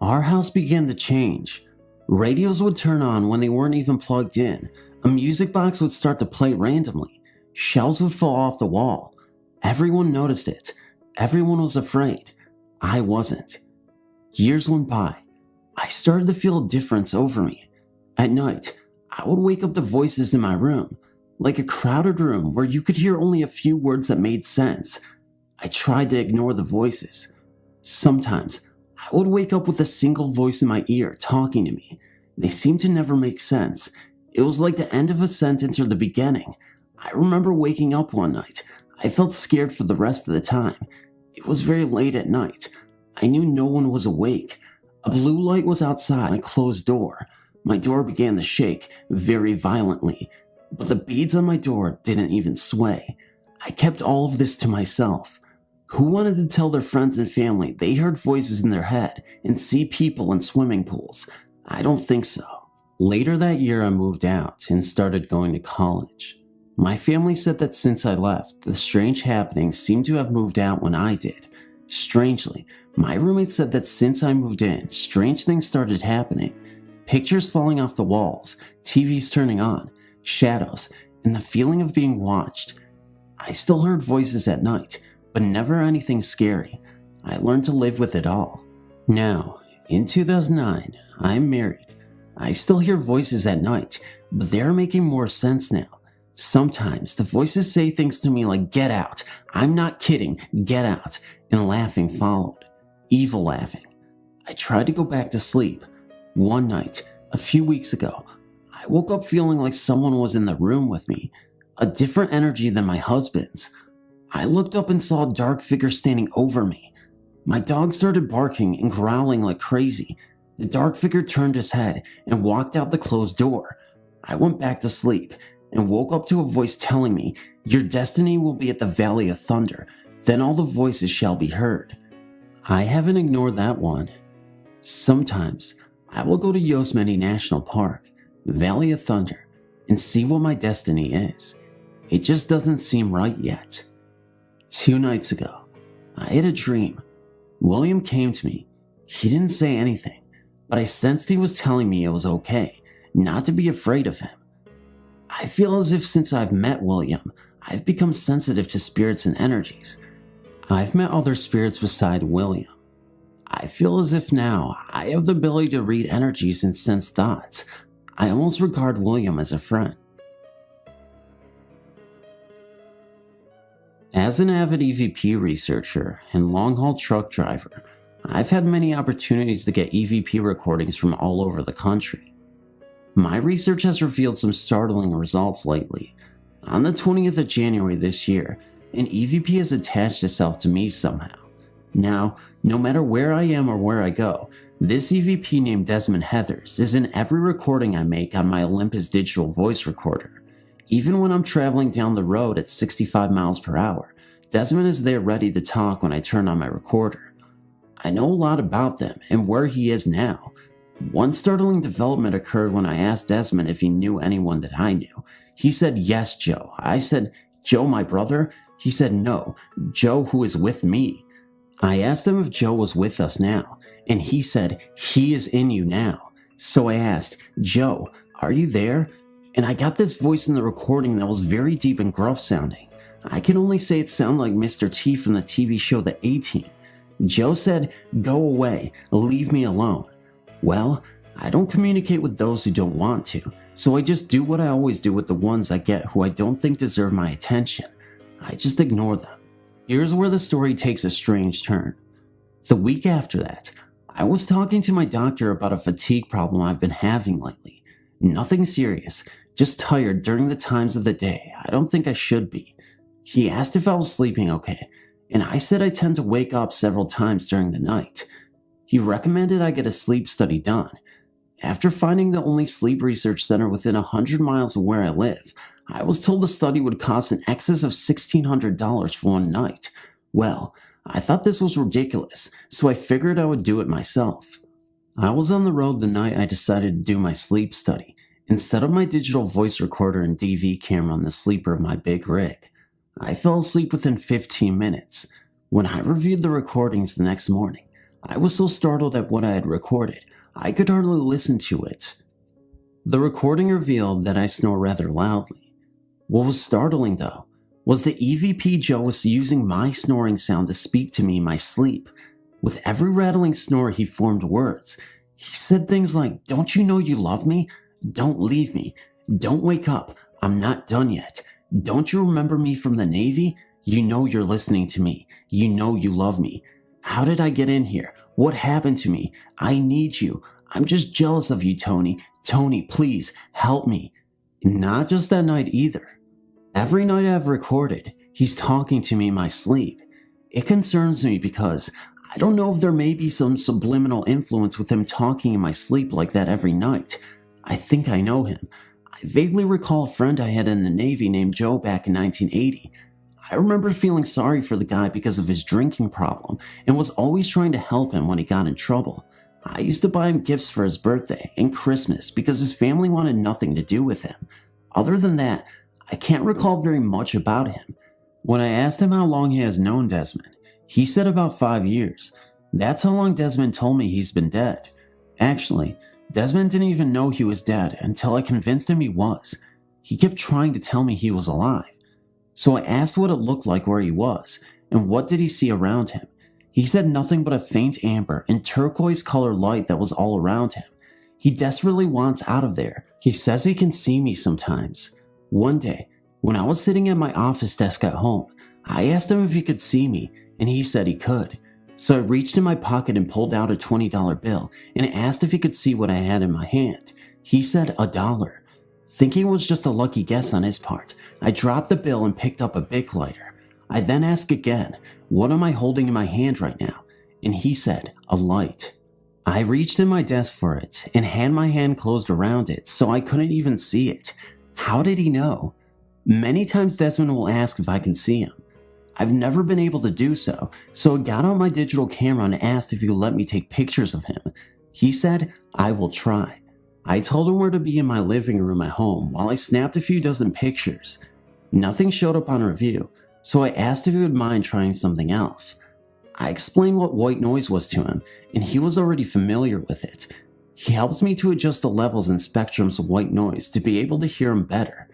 Our house began to change. Radios would turn on when they weren't even plugged in. A music box would start to play randomly. Shelves would fall off the wall. Everyone noticed it. Everyone was afraid. I wasn't. Years went by. I started to feel a difference over me. At night, I would wake up to voices in my room, like a crowded room where you could hear only a few words that made sense. I tried to ignore the voices. Sometimes, I would wake up with a single voice in my ear talking to me. They seemed to never make sense. It was like the end of a sentence or the beginning. I remember waking up one night. I felt scared for the rest of the time. It was very late at night. I knew no one was awake. A blue light was outside my closed door. My door began to shake very violently, but the beads on my door didn't even sway. I kept all of this to myself. Who wanted to tell their friends and family they heard voices in their head and see people in swimming pools? I don't think so. Later that year, I moved out and started going to college. My family said that since I left, the strange happenings seemed to have moved out when I did. Strangely, my roommate said that since I moved in, strange things started happening. Pictures falling off the walls, TVs turning on, shadows, and the feeling of being watched. I still heard voices at night, but never anything scary. I learned to live with it all. Now, in 2009, I'm married. I still hear voices at night, but they're making more sense now. Sometimes the voices say things to me like, "Get out. I'm not kidding. Get out." And laughing followed. Evil laughing. I tried to go back to sleep. One night, a few weeks ago, I woke up feeling like someone was in the room with me, a different energy than my husband's. I looked up and saw a dark figure standing over me. My dog started barking and growling like crazy. The dark figure turned his head and walked out the closed door. I went back to sleep and woke up to a voice telling me, "Your destiny will be at the Valley of Thunder, then all the voices shall be heard." I haven't ignored that one. Sometimes I will go to Yosemite National Park, Valley of Thunder, and see what my destiny is. It just doesn't seem right yet. 2 nights ago, I had a dream. William came to me. He didn't say anything, but I sensed he was telling me it was okay, not to be afraid of him. I feel as if since I've met William, I've become sensitive to spirits and energies. I've met other spirits beside William. I feel as if now I have the ability to read energies and sense thoughts. I almost regard William as a friend. As an avid EVP researcher and long-haul truck driver, I've had many opportunities to get EVP recordings from all over the country. My research has revealed some startling results lately. On the 20th of January this year, an EVP has attached itself to me somehow. Now, no matter where I am or where I go, this EVP named Desmond Heathers is in every recording I make on my Olympus digital voice recorder. Even when I'm traveling down the road at 65 miles per hour, Desmond is there ready to talk when I turn on my recorder. I know a lot about them and where he is now. One startling development occurred when I asked Desmond if he knew anyone that I knew. He said, "Yes, Joe." I said, "Joe, my brother?" He said, "No, Joe who is with me." I asked him if Joe was with us now, and he said, "He is in you now." So I asked, "Joe, are you there?" And I got this voice in the recording that was very deep and gruff sounding. I can only say it sounded like Mr. T from the TV show The A-Team. Joe said, "Go away, leave me alone." Well, I don't communicate with those who don't want to, so I just do what I always do with the ones I get who I don't think deserve my attention. I just ignore them. Here's where the story takes a strange turn. The week after that, I was talking to my doctor about a fatigue problem I've been having lately. Nothing serious, just tired during the times of the day I don't think I should be. He asked if I was sleeping okay, and I said I tend to wake up several times during the night. He recommended I get a sleep study done. After finding the only sleep research center within 100 miles of where I live, I was told the study would cost in excess of $1,600 for one night. Well, I thought this was ridiculous, so I figured I would do it myself. I was on the road the night I decided to do my sleep study, and set up my digital voice recorder and DV camera on the sleeper of my big rig. I fell asleep within 15 minutes. When I reviewed the recordings the next morning, I was so startled at what I had recorded, I could hardly listen to it. The recording revealed that I snore rather loudly. What was startling, though, was that EVP Joe was using my snoring sound to speak to me in my sleep. With every rattling snore, he formed words. He said things like, "Don't you know you love me? Don't leave me. Don't wake up. I'm not done yet. Don't you remember me from the Navy? You know you're listening to me. You know you love me. How did I get in here? What happened to me? I need you. I'm just jealous of you, Tony. Tony, please, help me." Not just that night either. Every night I've recorded, he's talking to me in my sleep. It concerns me because I don't know if there may be some subliminal influence with him talking in my sleep like that every night. I think I know him. I vaguely recall a friend I had in the Navy named Joe back in 1980. I remember feeling sorry for the guy because of his drinking problem and was always trying to help him when he got in trouble. I used to buy him gifts for his birthday and Christmas because his family wanted nothing to do with him. Other than that, I can't recall very much about him. When I asked him how long he has known Desmond, he said about 5 years. That's how long Desmond told me he's been dead. Actually, Desmond didn't even know he was dead until I convinced him he was. He kept trying to tell me he was alive. So I asked what it looked like where he was, and what did he see around him. He said nothing but a faint amber and turquoise colored light that was all around him. He desperately wants out of there. He says he can see me sometimes. One day, when I was sitting at my office desk at home, I asked him if he could see me, and he said he could. So I reached in my pocket and pulled out a $20 bill and asked if he could see what I had in my hand. He said $1. Thinking it was just a lucky guess on his part, I dropped the bill and picked up a Bic lighter. I then asked again, "What am I holding in my hand right now?" And he said, "A light." I reached in my desk for it and had my hand closed around it so I couldn't even see it. How did he know? Many times Desmond will ask if I can see him. I've never been able to do so, so I got out my digital camera and asked if he would let me take pictures of him. He said, "I will try." I told him where to be in my living room at home while I snapped a few dozen pictures. Nothing showed up on review, so I asked if he would mind trying something else. I explained what white noise was to him, and he was already familiar with it. He helps me to adjust the levels and spectrums of white noise to be able to hear him better.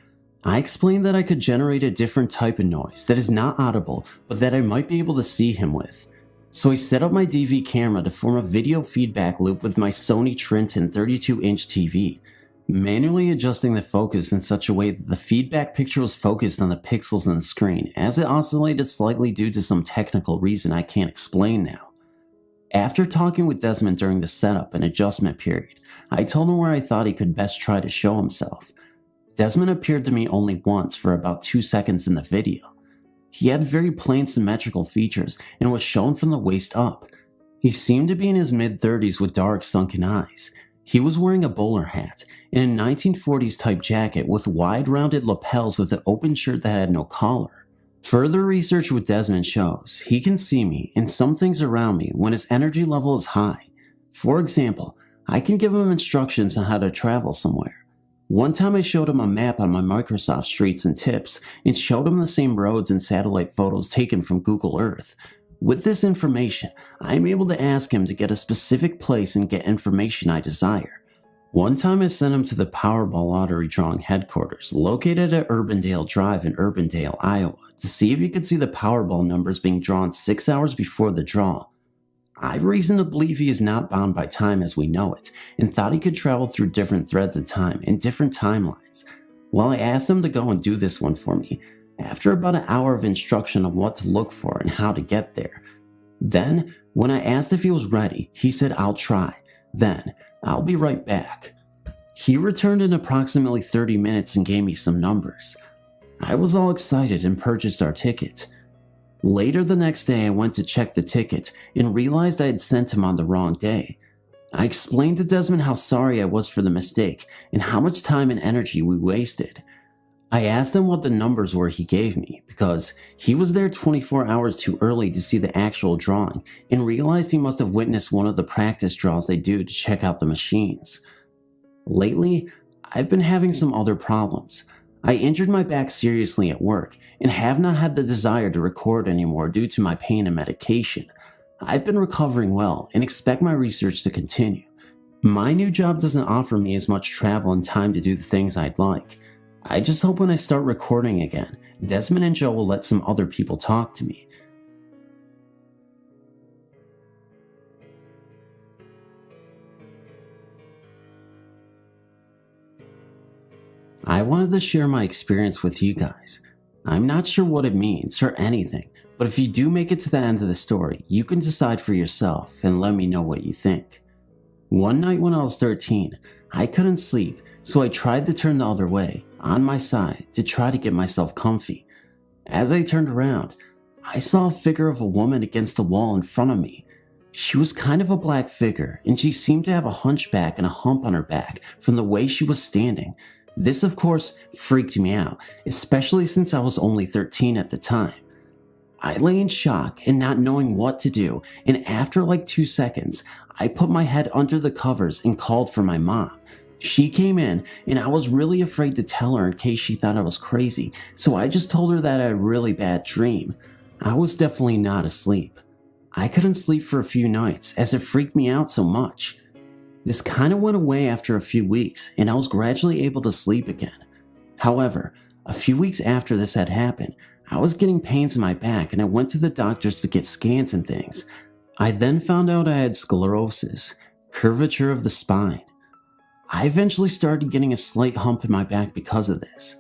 I explained that I could generate a different type of noise that is not audible, but that I might be able to see him with. So I set up my DV camera to form a video feedback loop with my Sony Trinton 32-inch TV, manually adjusting the focus in such a way that the feedback picture was focused on the pixels on the screen, as it oscillated slightly due to some technical reason I can't explain now. After talking with Desmond during the setup and adjustment period, I told him where I thought he could best try to show himself. Desmond appeared to me only once for about 2 seconds in the video. He had very plain symmetrical features and was shown from the waist up. He seemed to be in his mid-30s with dark sunken eyes. He was wearing a bowler hat and a 1940s type jacket with wide rounded lapels with an open shirt that had no collar. Further research with Desmond shows he can see me and some things around me when his energy level is high. For example, I can give him instructions on how to travel somewhere. One time I showed him a map on my Microsoft Streets and Tips and showed him the same roads and satellite photos taken from Google Earth. With this information, I am able to ask him to get a specific place and get information I desire. One time I sent him to the Powerball lottery drawing headquarters located at Urbandale Drive in Urbandale, Iowa, to see if he could see the Powerball numbers being drawn 6 hours before the draw. I have reason to believe he is not bound by time as we know it, and thought he could travel through different threads of time and different timelines. Well, I asked him to go and do this one for me, after about an hour of instruction on what to look for and how to get there. Then, when I asked if he was ready, he said, "I'll try. Then, I'll be right back." He returned in approximately 30 minutes and gave me some numbers. I was all excited and purchased our ticket. Later the next day, I went to check the ticket and realized I had sent him on the wrong day. I explained to Desmond how sorry I was for the mistake and how much time and energy we wasted. I asked him what the numbers were he gave me because he was there 24 hours too early to see the actual drawing and realized he must have witnessed one of the practice draws they do to check out the machines. Lately, I've been having some other problems. I injured my back seriously at work and have not had the desire to record anymore due to my pain and medication. I've been recovering well and expect my research to continue. My new job doesn't offer me as much travel and time to do the things I'd like. I just hope when I start recording again, Desmond and Joe will let some other people talk to me. I wanted to share my experience with you guys. I'm not sure what it means or anything, but if you do make it to the end of the story, you can decide for yourself and let me know what you think. One night when I was 13, I couldn't sleep, so I tried to turn the other way, on my side, to try to get myself comfy. As I turned around, I saw a figure of a woman against the wall in front of me. She was kind of a black figure, and she seemed to have a hunchback and a hump on her back from the way she was standing. This, of course, freaked me out, especially since I was only 13 at the time. I lay in shock and not knowing what to do, and after like 2 seconds, I put my head under the covers and called for my mom. She came in, and I was really afraid to tell her in case she thought I was crazy, so I just told her that I had a really bad dream. I was definitely not asleep. I couldn't sleep for a few nights as it freaked me out so much. This kind of went away after a few weeks, and I was gradually able to sleep again. However, a few weeks after this had happened, I was getting pains in my back and I went to the doctors to get scans and things. I then found out I had sclerosis, curvature of the spine. I eventually started getting a slight hump in my back because of this.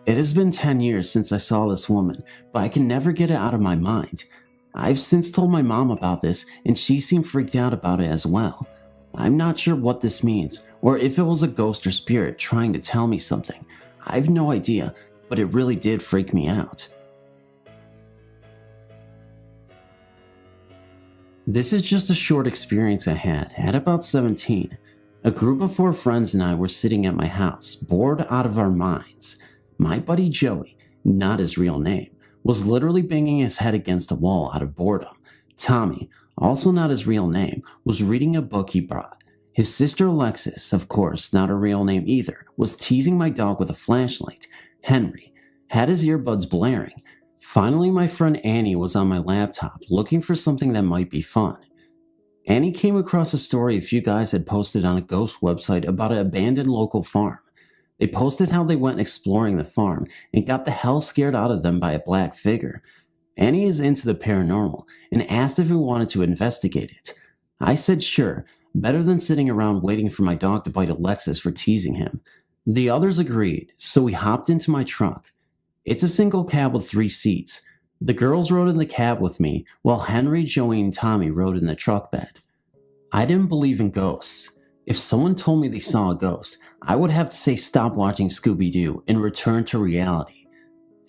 It has been 10 years since I saw this woman, but I can never get it out of my mind. I've since told my mom about this and she seemed freaked out about it as well. I'm not sure what this means, or if it was a ghost or spirit trying to tell me something. I've no idea, but it really did freak me out. This is just a short experience I had at about 17. A group of 4 friends and I were sitting at my house, bored out of our minds. My buddy Joey, not his real name, was literally banging his head against the wall out of boredom. Tommy, also not his real name, was reading a book he brought. His sister Alexis, of course not her real name either, was teasing my dog with a flashlight. Henry had his earbuds blaring. Finally, my friend Annie was on my laptop looking for something that might be fun. Annie came across a story a few guys had posted on a ghost website about an abandoned local farm. They posted how they went exploring the farm and got the hell scared out of them by a black figure. Annie is into the paranormal and asked if we wanted to investigate it. I said sure, better than sitting around waiting for my dog to bite Alexis for teasing him. The others agreed, so we hopped into my truck. It's a single cab with 3 seats. The girls rode in the cab with me, while Henry, Joey, and Tommy rode in the truck bed. I didn't believe in ghosts. If someone told me they saw a ghost, I would have to say stop watching Scooby-Doo and return to reality.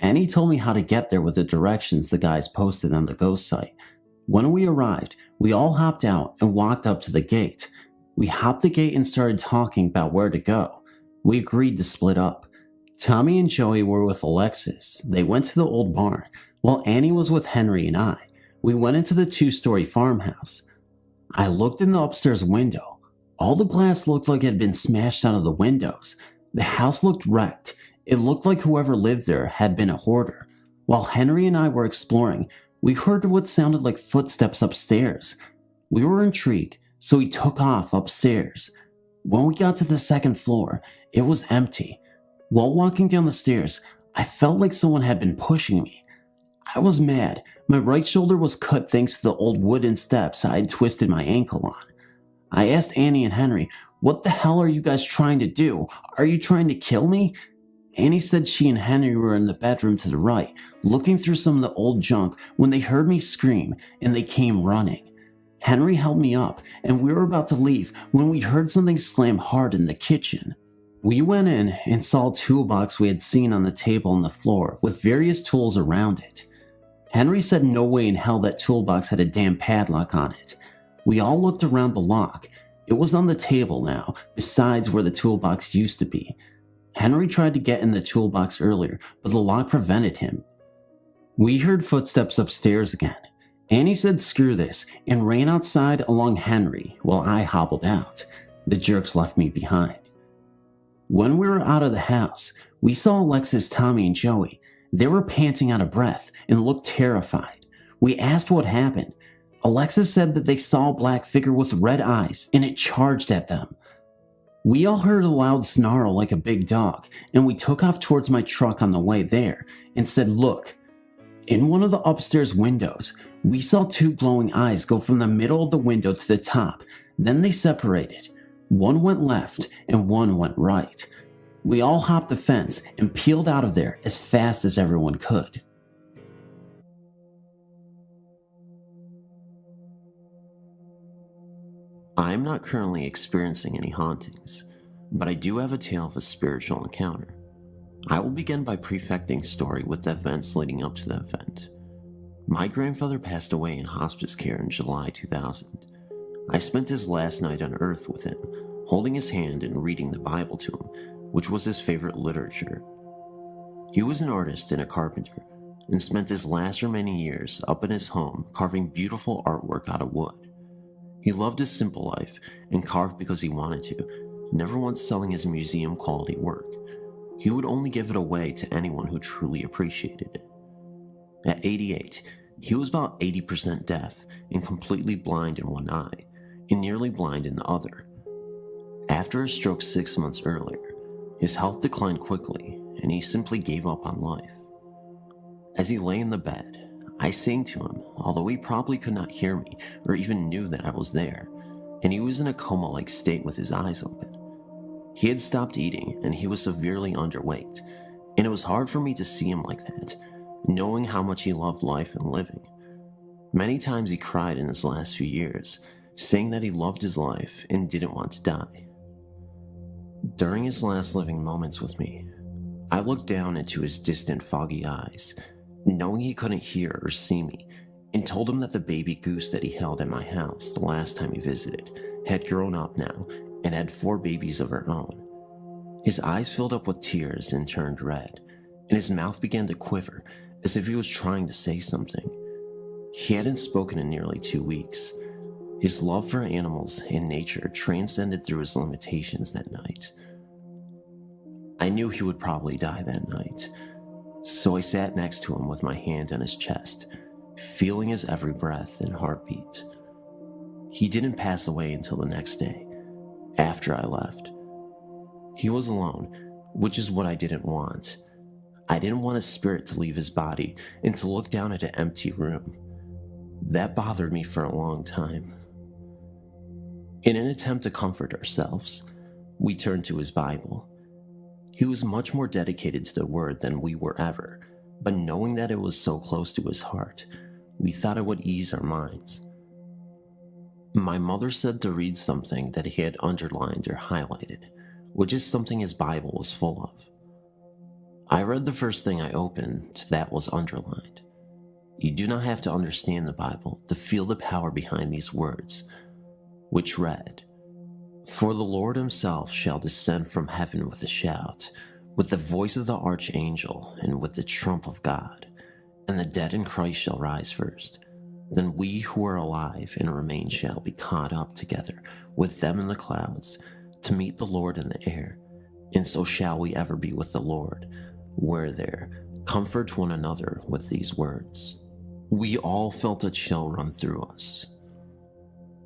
Annie told me how to get there with the directions the guys posted on the ghost site. When we arrived, we all hopped out and walked up to the gate. We hopped the gate and started talking about where to go. We agreed to split up. Tommy and Joey were with Alexis. They went to the old barn, while Annie was with Henry and I. We went into the 2-story farmhouse. I looked in the upstairs window. All the glass looked like it had been smashed out of the windows. The house looked wrecked. It looked like whoever lived there had been a hoarder. While Henry and I were exploring, we heard what sounded like footsteps upstairs. We were intrigued, so we took off upstairs. When we got to the 2nd floor, it was empty. While walking down the stairs, I felt like someone had been pushing me. I was mad. My right shoulder was cut thanks to the old wooden steps I had twisted my ankle on. I asked Annie and Henry, "What the hell are you guys trying to do? Are you trying to kill me?" Annie said she and Henry were in the bedroom to the right, looking through some of the old junk when they heard me scream, and they came running. Henry held me up, and we were about to leave when we heard something slam hard in the kitchen. We went in and saw a toolbox we had seen on the table on the floor with various tools around it. Henry said no way in hell that toolbox had a damn padlock on it. We all looked around the lock. It was on the table now, besides where the toolbox used to be. Henry tried to get in the toolbox earlier, but the lock prevented him. We heard footsteps upstairs again. Annie said screw this and ran outside along Henry while I hobbled out. The jerks left me behind. When we were out of the house, we saw Alexis, Tommy, and Joey. They were panting out of breath and looked terrified. We asked what happened. Alexis said that they saw a black figure with red eyes and it charged at them. We all heard a loud snarl like a big dog, and we took off towards my truck on the way there and said, "Look." In one of the upstairs windows, we saw 2 glowing eyes go from the middle of the window to the top. Then they separated. One went left and one went right. We all hopped the fence and peeled out of there as fast as everyone could. I am not currently experiencing any hauntings, but I do have a tale of a spiritual encounter. I will begin by prefecting story with the events leading up to the event. My grandfather passed away in hospice care in July 2000. I spent his last night on earth with him, holding his hand and reading the Bible to him, which was his favorite literature. He was an artist and a carpenter, and spent his last remaining years up in his home carving beautiful artwork out of wood. He loved his simple life and carved because he wanted to, never once selling his museum quality work. He would only give it away to anyone who truly appreciated it. At 88, he was about 80% deaf and completely blind in one eye, and nearly blind in the other. After a stroke 6 months earlier, his health declined quickly, and he simply gave up on life. As he lay in the bed, I sang to him, although he probably could not hear me or even knew that I was there, and he was in a coma-like state with his eyes open. He had stopped eating, and he was severely underweight, and it was hard for me to see him like that, knowing how much he loved life and living. Many times he cried in his last few years, saying that he loved his life and didn't want to die. During his last living moments with me, I looked down into his distant, foggy eyes, knowing he couldn't hear or see me, and told him that the baby goose that he held at my house the last time he visited had grown up now and had 4 babies of her own. His eyes filled up with tears and turned red, and his mouth began to quiver as if he was trying to say something. He hadn't spoken in nearly 2 weeks. His love for animals and nature transcended through his limitations that night. I knew he would probably die that night, so I sat next to him with my hand on his chest, feeling his every breath and heartbeat. He didn't pass away until the next day, after I left. He was alone, which is what I didn't want. I didn't want his spirit to leave his body and to look down at an empty room. That bothered me for a long time. In an attempt to comfort ourselves, we turned to his Bible. He was much more dedicated to the word than we were ever, but knowing that it was so close to his heart, we thought it would ease our minds. My mother said to read something that he had underlined or highlighted, which is something his Bible was full of. I read the first thing I opened that was underlined. You do not have to understand the Bible to feel the power behind these words, which read, "For the Lord himself shall descend from heaven with a shout, with the voice of the archangel, and with the trump of God, and the dead in Christ shall rise first. Then we who are alive and remain shall be caught up together with them in the clouds, to meet the Lord in the air, and so shall we ever be with the Lord. Where there, comfort one another with these words." We all felt a chill run through us.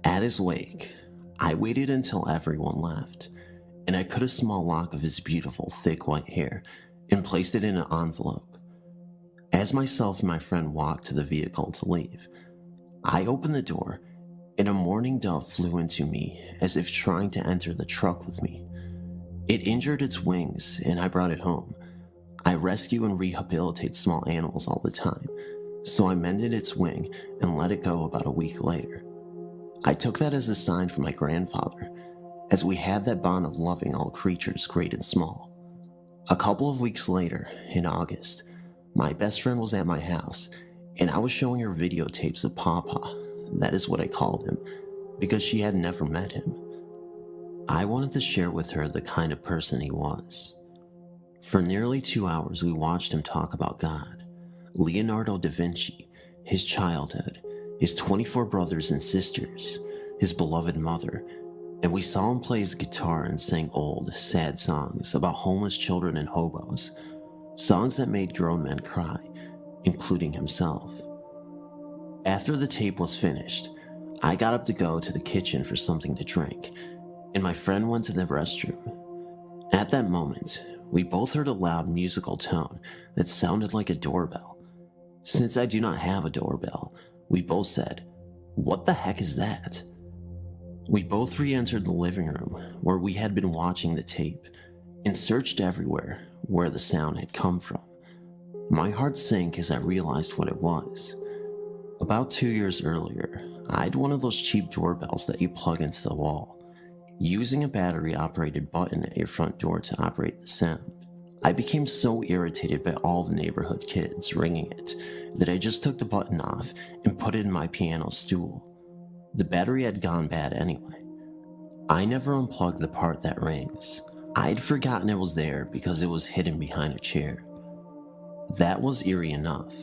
At his wake, I waited until everyone left, and I cut a small lock of his beautiful, thick white hair and placed it in an envelope. As myself and my friend walked to the vehicle to leave, I opened the door, and a mourning dove flew into me as if trying to enter the truck with me. It injured its wings, and I brought it home. I rescue and rehabilitate small animals all the time, so I mended its wing and let it go about a week later. I took that as a sign from my grandfather, as we had that bond of loving all creatures, great and small. A couple of weeks later, in August, my best friend was at my house, and I was showing her videotapes of Pawpaw, that is what I called him, because she had never met him. I wanted to share with her the kind of person he was. For nearly 2 hours, we watched him talk about God, Leonardo da Vinci, his childhood, his 24 brothers and sisters, his beloved mother, and we saw him play his guitar and sing old, sad songs about homeless children and hobos, songs that made grown men cry, including himself. After the tape was finished, I got up to go to the kitchen for something to drink, and my friend went to the restroom. At that moment, we both heard a loud musical tone that sounded like a doorbell. Since I do not have a doorbell, we both said, "What the heck is that?" We both re-entered the living room where we had been watching the tape and searched everywhere where the sound had come from. My heart sank as I realized what it was. About 2 years earlier, I had one of those cheap doorbells that you plug into the wall, using a battery-operated button at your front door to operate the sound. I became so irritated by all the neighborhood kids ringing it that I just took the button off and put it in my piano stool. The battery had gone bad anyway. I never unplugged the part that rings. I'd forgotten it was there because it was hidden behind a chair. That was eerie enough,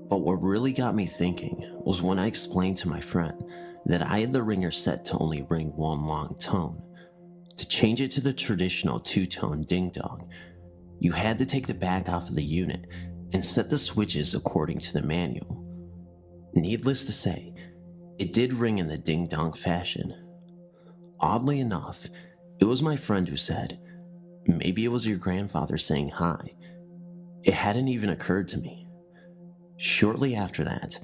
but what really got me thinking was when I explained to my friend that I had the ringer set to only ring one long tone. To change it to the traditional 2-tone ding-dong, you had to take the back off of the unit and set the switches according to the manual. Needless to say, it did ring in the ding-dong fashion. Oddly enough, it was my friend who said, "Maybe it was your grandfather saying hi." It hadn't even occurred to me. Shortly after that,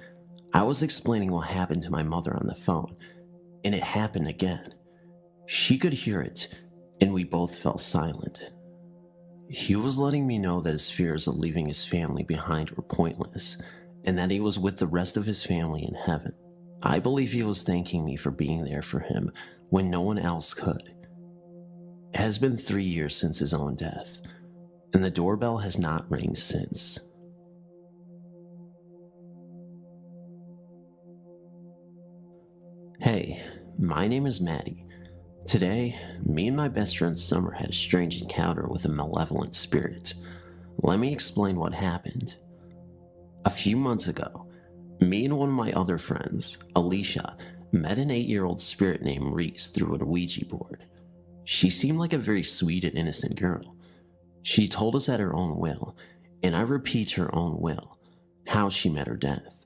I was explaining what happened to my mother on the phone, and it happened again. She could hear it, and we both fell silent. He was letting me know that his fears of leaving his family behind were pointless, and that he was with the rest of his family in heaven. I believe he was thanking me for being there for him when no one else could. It has been 3 years since his own death, and the doorbell has not rang since. Hey, my name is Maddie. Today, me and my best friend Summer had a strange encounter with a malevolent spirit. Let me explain what happened. A few months ago, me and one of my other friends, Alicia, met an 8-year-old spirit named Reese through a Ouija board. She seemed like a very sweet and innocent girl. She told us at her own will, and I repeat her own will, how she met her death.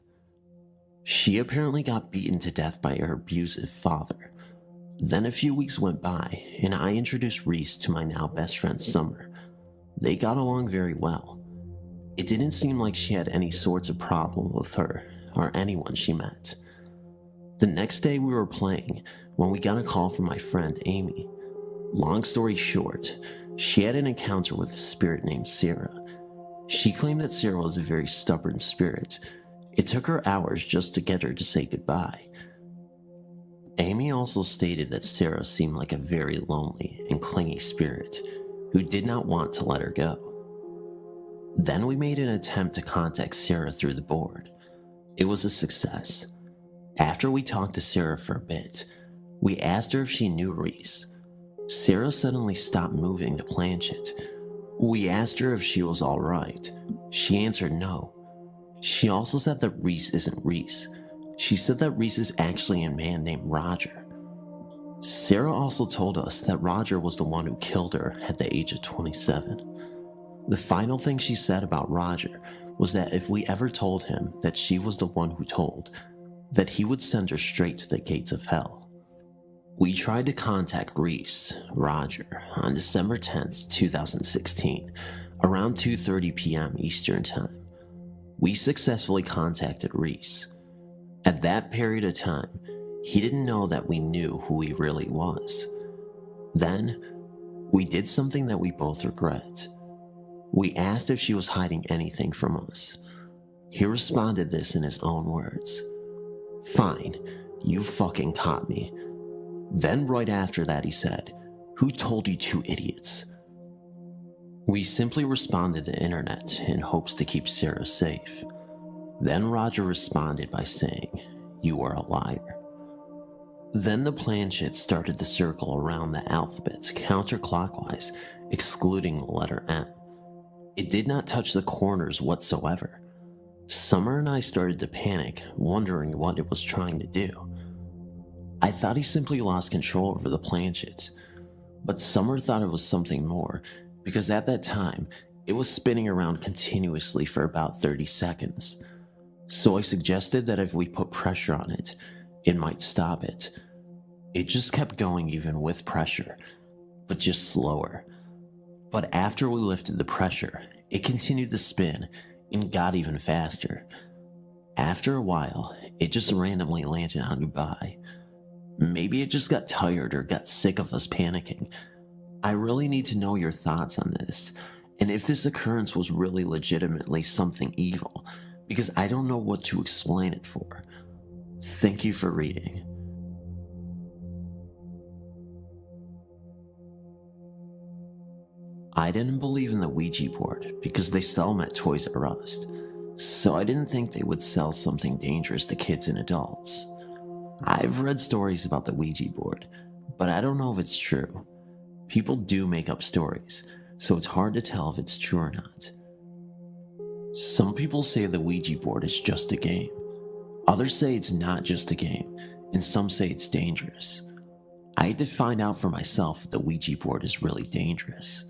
She apparently got beaten to death by her abusive father. Then a few weeks went by, and I introduced Reese to my now best friend Summer. They got along very well. It didn't seem like she had any sorts of problem with her or anyone she met. The next day we were playing when we got a call from my friend Amy. Long story short, she had an encounter with a spirit named Sarah. She claimed that Sarah was a very stubborn spirit. It took her hours just to get her to say goodbye. Amy also stated that Sarah seemed like a very lonely and clingy spirit who did not want to let her go. Then we made an attempt to contact Sarah through the board. It was a success. After we talked to Sarah for a bit, we asked her if she knew Reese. Sarah suddenly stopped moving the planchette. We asked her if she was alright. She answered no. She also said that Reese isn't Reese. She said that Reese is actually a man named Roger. Sarah also told us that Roger was the one who killed her at the age of 27. The final thing she said about Roger was that if we ever told him that she was the one who told, that he would send her straight to the gates of hell. We tried to contact Reese, Roger, on December 10th, 2016, around 2:30 p.m. Eastern Time. We successfully contacted Reese. At that period of time, he didn't know that we knew who he really was. Then, we did something that we both regret. We asked if she was hiding anything from us. He responded this in his own words. "Fine, you fucking caught me." Then right after that he said, "Who told you two idiots?" We simply responded the internet in hopes to keep Sarah safe. Then Roger responded by saying, "You are a liar." Then the planchette started to circle around the alphabet counterclockwise, excluding the letter M. It did not touch the corners whatsoever. Summer and I started to panic, wondering what it was trying to do. I thought he simply lost control over the planchette, but Summer thought it was something more, because at that time, it was spinning around continuously for about 30 seconds. So I suggested that if we put pressure on it, it might stop it. It just kept going even with pressure, but just slower. But after we lifted the pressure, it continued to spin and got even faster. After a while, it just randomly landed on goodbye. Maybe it just got tired or got sick of us panicking. I really need to know your thoughts on this, and if this occurrence was really legitimately something evil, because I don't know what to explain it for. Thank you for reading. I didn't believe in the Ouija board because they sell them at Toys R Us, so I didn't think they would sell something dangerous to kids and adults. I've read stories about the Ouija board, but I don't know if it's true. People do make up stories, so it's hard to tell if it's true or not. Some people say the Ouija board is just a game. Others say it's not just a game, and some say it's dangerous. I had to find out for myself if the Ouija board is really dangerous.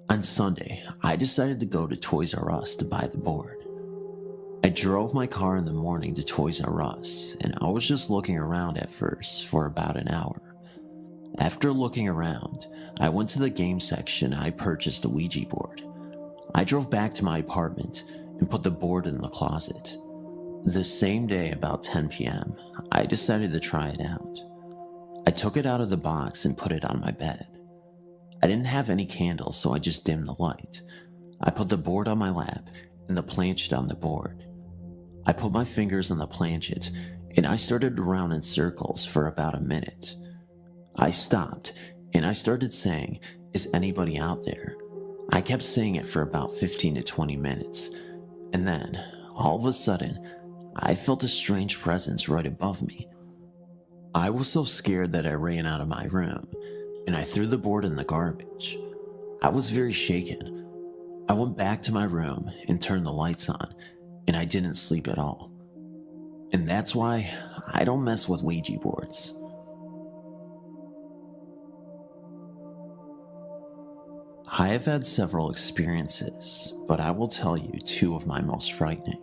On Sunday, I decided to go to Toys R Us to buy the board. I drove my car in the morning to Toys R Us, and I was just looking around at first for about an hour. After looking around, I went to the game section and I purchased the Ouija board. I drove back to my apartment and put the board in the closet. The same day, about 10 p.m., I decided to try it out. I took it out of the box and put it on my bed. I didn't have any candles, so I just dimmed the light. I put the board on my lap and the planchette on the board. I put my fingers on the planchette and I started to round in circles for about a minute. I stopped, and I started saying, "Is anybody out there?" I kept saying it for about 15 to 20 minutes, and then, all of a sudden, I felt a strange presence right above me. I was so scared that I ran out of my room, and I threw the board in the garbage. I was very shaken. I went back to my room and turned the lights on, and I didn't sleep at all. And that's why I don't mess with Ouija boards. I have had several experiences, but I will tell you two of my most frightening.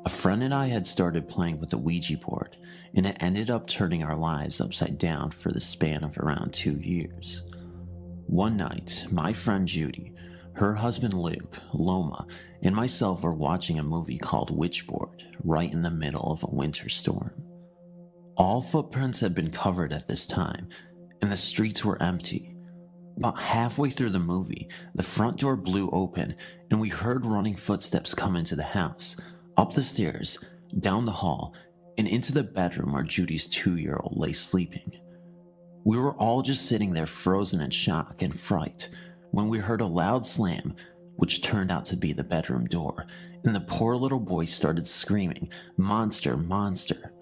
A friend and I had started playing with the Ouija board, and it ended up turning our lives upside down for the span of around 2 years. One night, my friend Judy, her husband Luke, Loma, and myself were watching a movie called Witchboard right in the middle of a winter storm. All footprints had been covered at this time, and the streets were empty. About halfway through the movie, the front door blew open, and we heard running footsteps come into the house, up the stairs, down the hall, and into the bedroom where Judy's 2-year-old lay sleeping. We were all just sitting there frozen in shock and fright when we heard a loud slam, which turned out to be the bedroom door, and the poor little boy started screaming, "Monster, monster."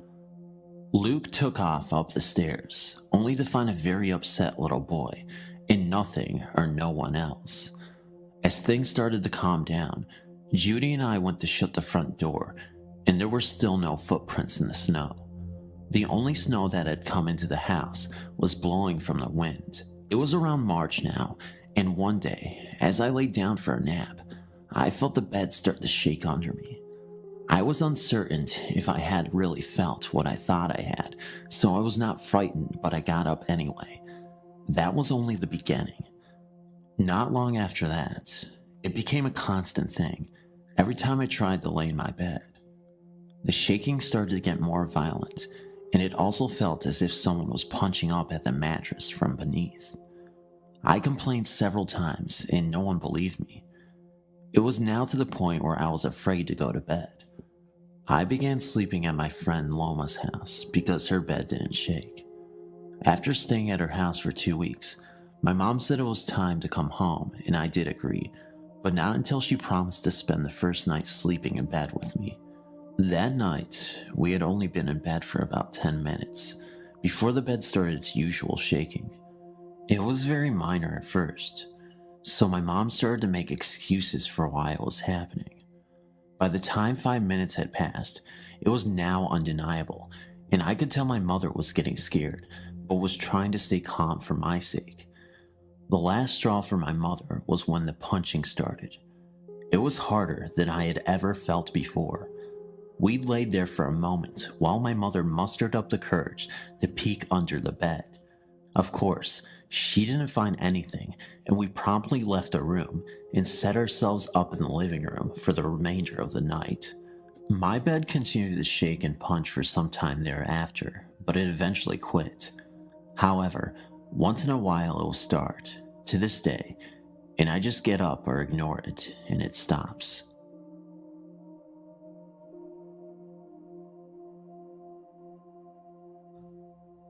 Luke took off up the stairs, only to find a very upset little boy, and nothing or no one else. As things started to calm down, Judy and I went to shut the front door, and there were still no footprints in the snow. The only snow that had come into the house was blowing from the wind. It was around March now, and one day, as I laid down for a nap, I felt the bed start to shake under me. I was uncertain if I had really felt what I thought I had, so I was not frightened, but I got up anyway. That was only the beginning. Not long after that, it became a constant thing every time I tried to lay in my bed. The shaking started to get more violent, and it also felt as if someone was punching up at the mattress from beneath. I complained several times, and no one believed me. It was now to the point where I was afraid to go to bed. I began sleeping at my friend Loma's house because her bed didn't shake. After staying at her house for 2 weeks, my mom said it was time to come home, and I did agree, but not until she promised to spend the first night sleeping in bed with me. That night, we had only been in bed for about 10 minutes before the bed started its usual shaking. It was very minor at first, so my mom started to make excuses for why it was happening. By the time 5 minutes had passed, it was now undeniable, and I could tell my mother was getting scared, but was trying to stay calm for my sake. The last straw for my mother was when the punching started. It was harder than I had ever felt before. We laid there for a moment while my mother mustered up the courage to peek under the bed. Of course, she didn't find anything, and we promptly left the room and set ourselves up in the living room for the remainder of the night. My bed continued to shake and punch for some time thereafter, but it eventually quit. However, once in a while it will start, to this day, and I just get up or ignore it, and it stops.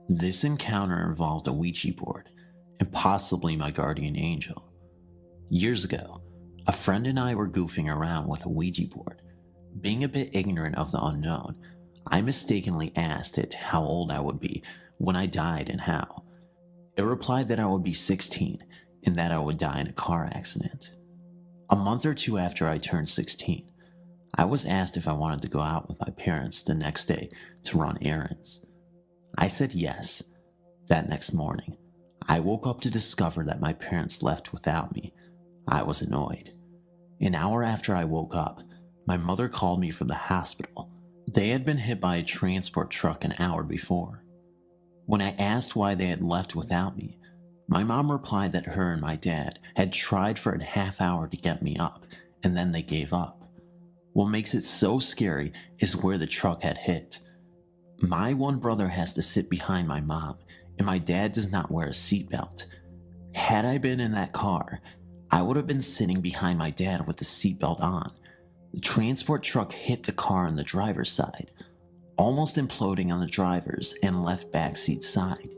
This encounter involved a Ouija board, and possibly my guardian angel. Years ago, a friend and I were goofing around with a Ouija board. Being a bit ignorant of the unknown, I mistakenly asked it how old I would be when I died and how. It replied that I would be 16 and that I would die in a car accident. A month or two after I turned 16, I was asked if I wanted to go out with my parents the next day to run errands. I said yes. That next morning, I woke up to discover that my parents left without me. I was annoyed. An hour after I woke up, my mother called me from the hospital. They had been hit by a transport truck an hour before. When I asked why they had left without me, my mom replied that her and my dad had tried for a half hour to get me up, and then they gave up. What makes it so scary is where the truck had hit. My one brother has to sit behind my mom, and my dad does not wear a seatbelt. Had I been in that car, I would have been sitting behind my dad with the seatbelt on. The transport truck hit the car on the driver's side. almost imploding on the driver's and left backseat side.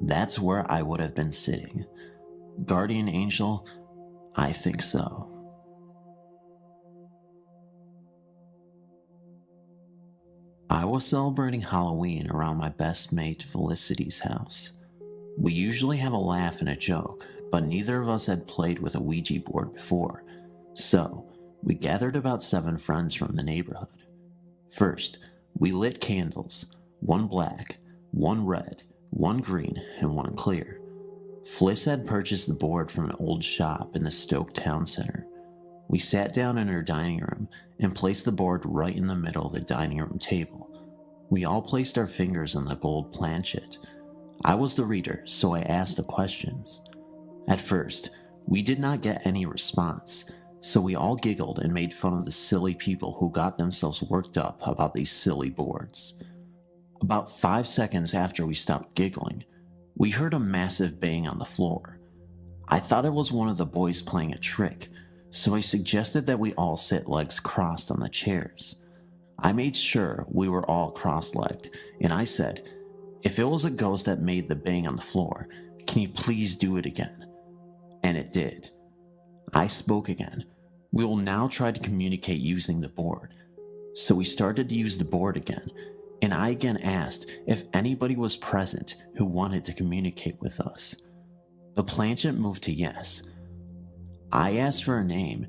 That's where I would have been sitting. Guardian angel? I think so. I was celebrating Halloween around my best mate Felicity's house. We usually have a laugh and a joke, but neither of us had played with a Ouija board before, so we gathered about 7 friends from the neighborhood. First, we lit candles, 1 black, 1 red, 1 green, and 1 clear. Fliss had purchased the board from an old shop in the Stoke Town Center. We sat down in her dining room and placed the board right in the middle of the dining room table. We all placed our fingers on the gold planchet. I was the reader, so I asked the questions. At first, we did not get any response, so we all giggled and made fun of the silly people who got themselves worked up about these silly boards. About 5 seconds after we stopped giggling, we heard a massive bang on the floor. I thought it was one of the boys playing a trick, so I suggested that we all sit legs crossed on the chairs. I made sure we were all cross-legged, and I said, "If it was a ghost that made the bang on the floor, can you please do it again?" And it did. I spoke again. "We will now try to communicate using the board." So we started to use the board again, and I again asked if anybody was present who wanted to communicate with us. The planchet moved to yes. I asked for a name,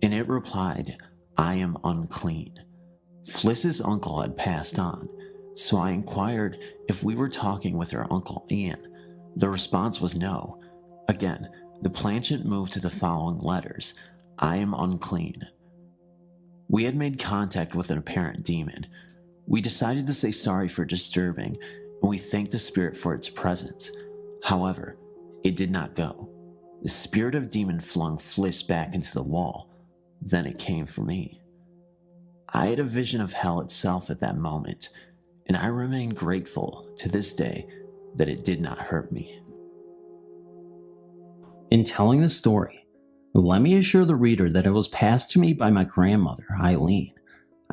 and it replied, "I am unclean." Fliss's uncle had passed on, so I inquired if we were talking with her uncle Ian. The response was no. Again, the planchet moved to the following letters, "I am unclean." We had made contact with an apparent demon. We decided to say sorry for disturbing, and we thanked the spirit for its presence. However, it did not go. The spirit of demon flung Fliss back into the wall. Then it came for me. I had a vision of hell itself at that moment, and I remain grateful to this day that it did not hurt me. In telling the story, let me assure the reader that it was passed to me by my grandmother, Eileen.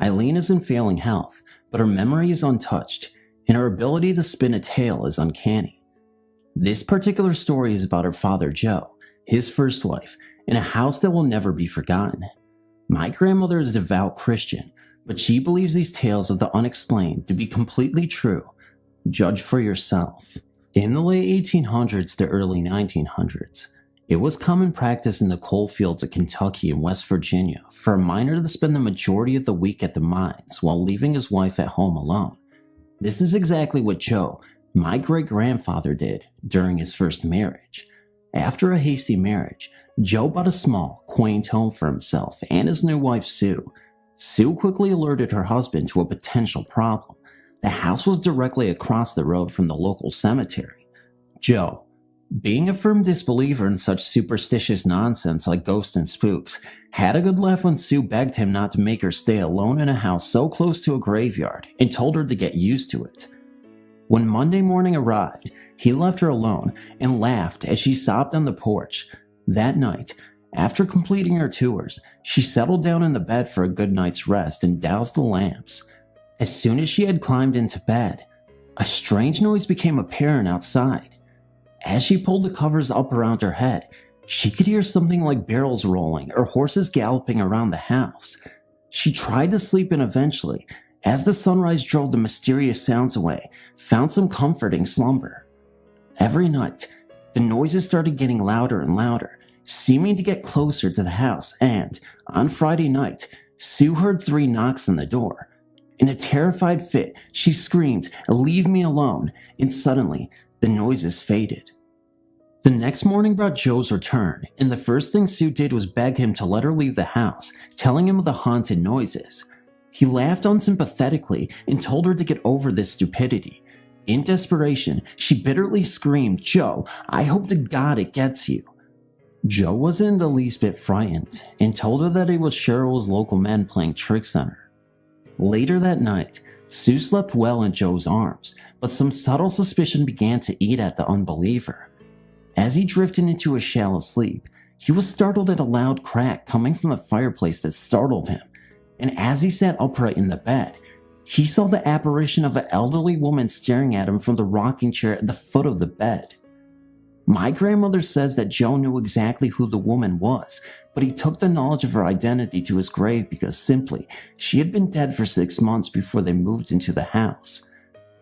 Eileen is in failing health, but her memory is untouched, and her ability to spin a tale is uncanny. This particular story is about her father, Joe, his first wife, and a house that will never be forgotten. My grandmother is a devout Christian, but she believes these tales of the unexplained to be completely true. Judge for yourself. In the late 1800s to early 1900s, it was common practice in the coal fields of Kentucky and West Virginia for a miner to spend the majority of the week at the mines while leaving his wife at home alone. This is exactly what Joe, my great-grandfather, did during his first marriage. After a hasty marriage, Joe bought a small, quaint home for himself and his new wife, Sue. Sue quickly alerted her husband to a potential problem. The house was directly across the road from the local cemetery. Joe, being a firm disbeliever in such superstitious nonsense like ghosts and spooks, had a good laugh when Sue begged him not to make her stay alone in a house so close to a graveyard and told her to get used to it. When Monday morning arrived, he left her alone and laughed as she sobbed on the porch. That night, after completing her tours, she settled down in the bed for a good night's rest and doused the lamps. As soon as she had climbed into bed, a strange noise became apparent outside. As she pulled the covers up around her head, she could hear something like barrels rolling or horses galloping around the house. She tried to sleep and eventually, as the sunrise drove the mysterious sounds away, found some comforting slumber. Every night, the noises started getting louder and louder, seeming to get closer to the house, and, on Friday night, Sue heard 3 knocks on the door. In a terrified fit, she screamed, "Leave me alone," and suddenly, the noises faded. The next morning brought Joe's return, and the first thing Sue did was beg him to let her leave the house, telling him of the haunted noises. He laughed unsympathetically and told her to get over this stupidity. In desperation, she bitterly screamed, "Joe, I hope to God it gets you." Joe wasn't the least bit frightened and told her that it was Cheryl's local men playing tricks on her. Later that night, Sue slept well in Joe's arms, but some subtle suspicion began to eat at the unbeliever. As he drifted into a shallow sleep, he was startled at a loud crack coming from the fireplace that startled him, and as he sat upright in the bed, He saw the apparition of an elderly woman staring at him from the rocking chair at the foot of the bed. My grandmother says that Joe knew exactly who the woman was, but he took the knowledge of her identity to his grave because simply, she had been dead for 6 months before they moved into the house.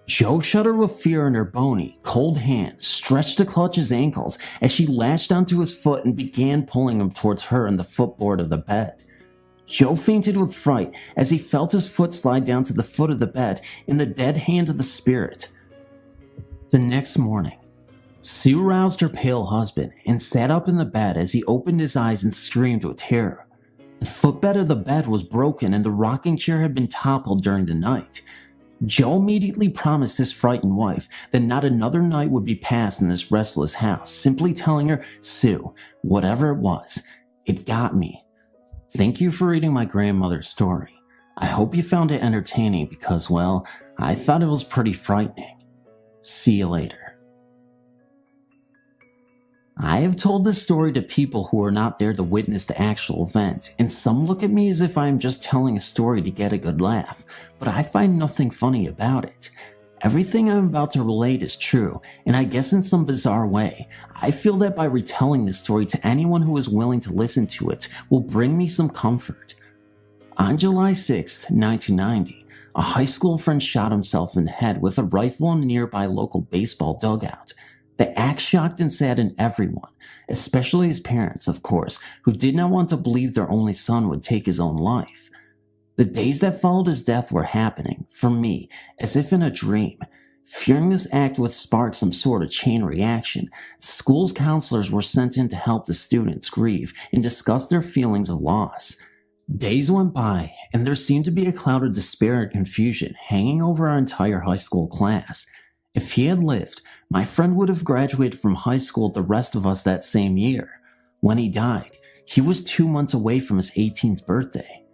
Joe shuddered with fear and her bony, cold hand stretched to clutch his ankles as she latched onto his foot and began pulling him towards her and the footboard of the bed. Joe fainted with fright as he felt his foot slide down to the foot of the bed in the dead hand of the spirit. The next morning, Sue roused her pale husband and sat up in the bed as he opened his eyes and screamed with terror. The footbed of the bed was broken and the rocking chair had been toppled during the night. Joe immediately promised his frightened wife that not another night would be passed in this restless house, simply telling her, "Sue, whatever it was, it got me. Thank you for reading my grandmother's story. I hope you found it entertaining because, well, I thought it was pretty frightening. See you later." I have told this story to people who are not there to witness the actual event, and some look at me as if I am just telling a story to get a good laugh, but I find nothing funny about it. Everything I'm about to relate is true, and I guess in some bizarre way, I feel that by retelling this story to anyone who is willing to listen to it will bring me some comfort. On July 6, 1990, a high school friend shot himself in the head with a rifle in a nearby local baseball dugout. The act shocked and saddened everyone, especially his parents, of course, who did not want to believe their only son would take his own life. The days that followed his death were happening, for me, as if in a dream. Fearing this act would spark some sort of chain reaction, school's counselors were sent in to help the students grieve and discuss their feelings of loss. Days went by, and there seemed to be a cloud of despair and confusion hanging over our entire high school class. If he had lived, my friend would have graduated from high school with the rest of us that same year. When he died, he was 2 months away from his 18th birthday.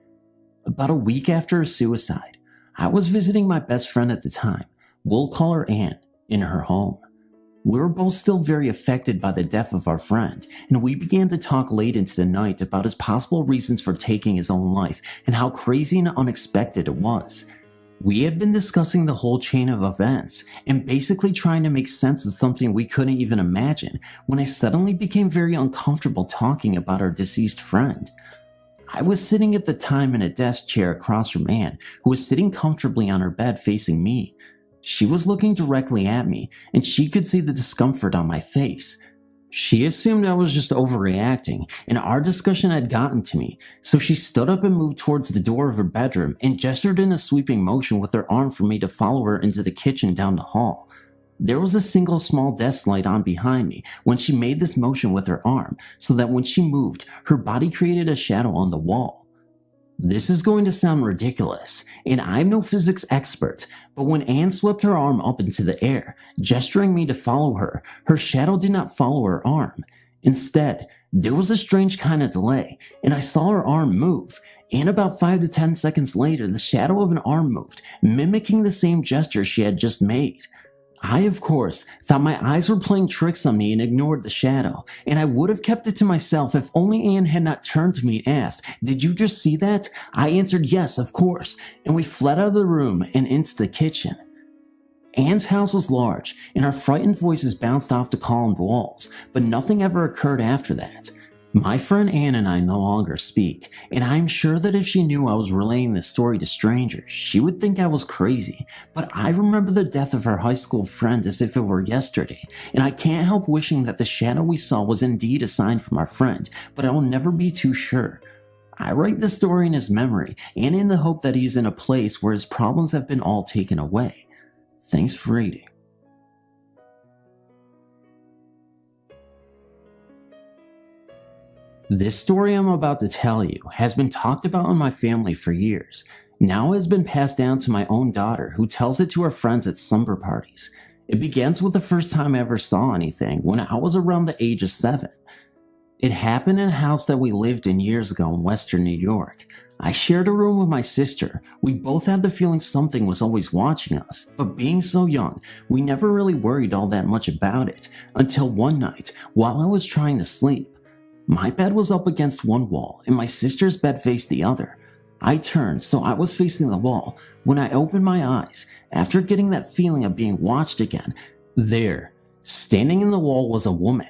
About a week after his suicide, I was visiting my best friend at the time, we'll call her Anne, in her home. We were both still very affected by the death of our friend, and we began to talk late into the night about his possible reasons for taking his own life and how crazy and unexpected it was. We had been discussing the whole chain of events and basically trying to make sense of something we couldn't even imagine when I suddenly became very uncomfortable talking about our deceased friend. I was sitting at the time in a desk chair across from Anne, who was sitting comfortably on her bed facing me. She was looking directly at me, and she could see the discomfort on my face. She assumed I was just overreacting, and our discussion had gotten to me, so she stood up and moved towards the door of her bedroom and gestured in a sweeping motion with her arm for me to follow her into the kitchen down the hall. There was a single small desk light on behind me when she made this motion with her arm, so that when she moved, her body created a shadow on the wall. This is going to sound ridiculous, and I'm no physics expert, but when Anne swept her arm up into the air, gesturing me to follow her, her shadow did not follow her arm. Instead, there was a strange kind of delay, and I saw her arm move, and about 5 to 10 seconds later, the shadow of an arm moved, mimicking the same gesture she had just made. I, of course, thought my eyes were playing tricks on me and ignored the shadow, and I would have kept it to myself if only Anne had not turned to me and asked, "Did you just see that?" I answered yes, of course, and we fled out of the room and into the kitchen. Anne's house was large, and our frightened voices bounced off the columned walls, but nothing ever occurred after that. My friend Anne and I no longer speak, and I'm sure that if she knew I was relaying this story to strangers, she would think I was crazy, but I remember the death of our high school friend as if it were yesterday, and I can't help wishing that the shadow we saw was indeed a sign from our friend, but I will never be too sure. I write this story in his memory, and in the hope that he is in a place where his problems have been all taken away. Thanks for reading. This story I'm about to tell you has been talked about in my family for years. Now it has been passed down to my own daughter, who tells it to her friends at slumber parties. It begins with the first time I ever saw anything when I was around the age of 7. It happened in a house that we lived in years ago in Western New York. I shared a room with my sister. We both had the feeling something was always watching us, but being so young, we never really worried all that much about it until one night while I was trying to sleep. My bed was up against one wall and my sister's bed faced the other. I turned so I was facing the wall. When I opened my eyes, after getting that feeling of being watched again, there, standing in the wall, was a woman.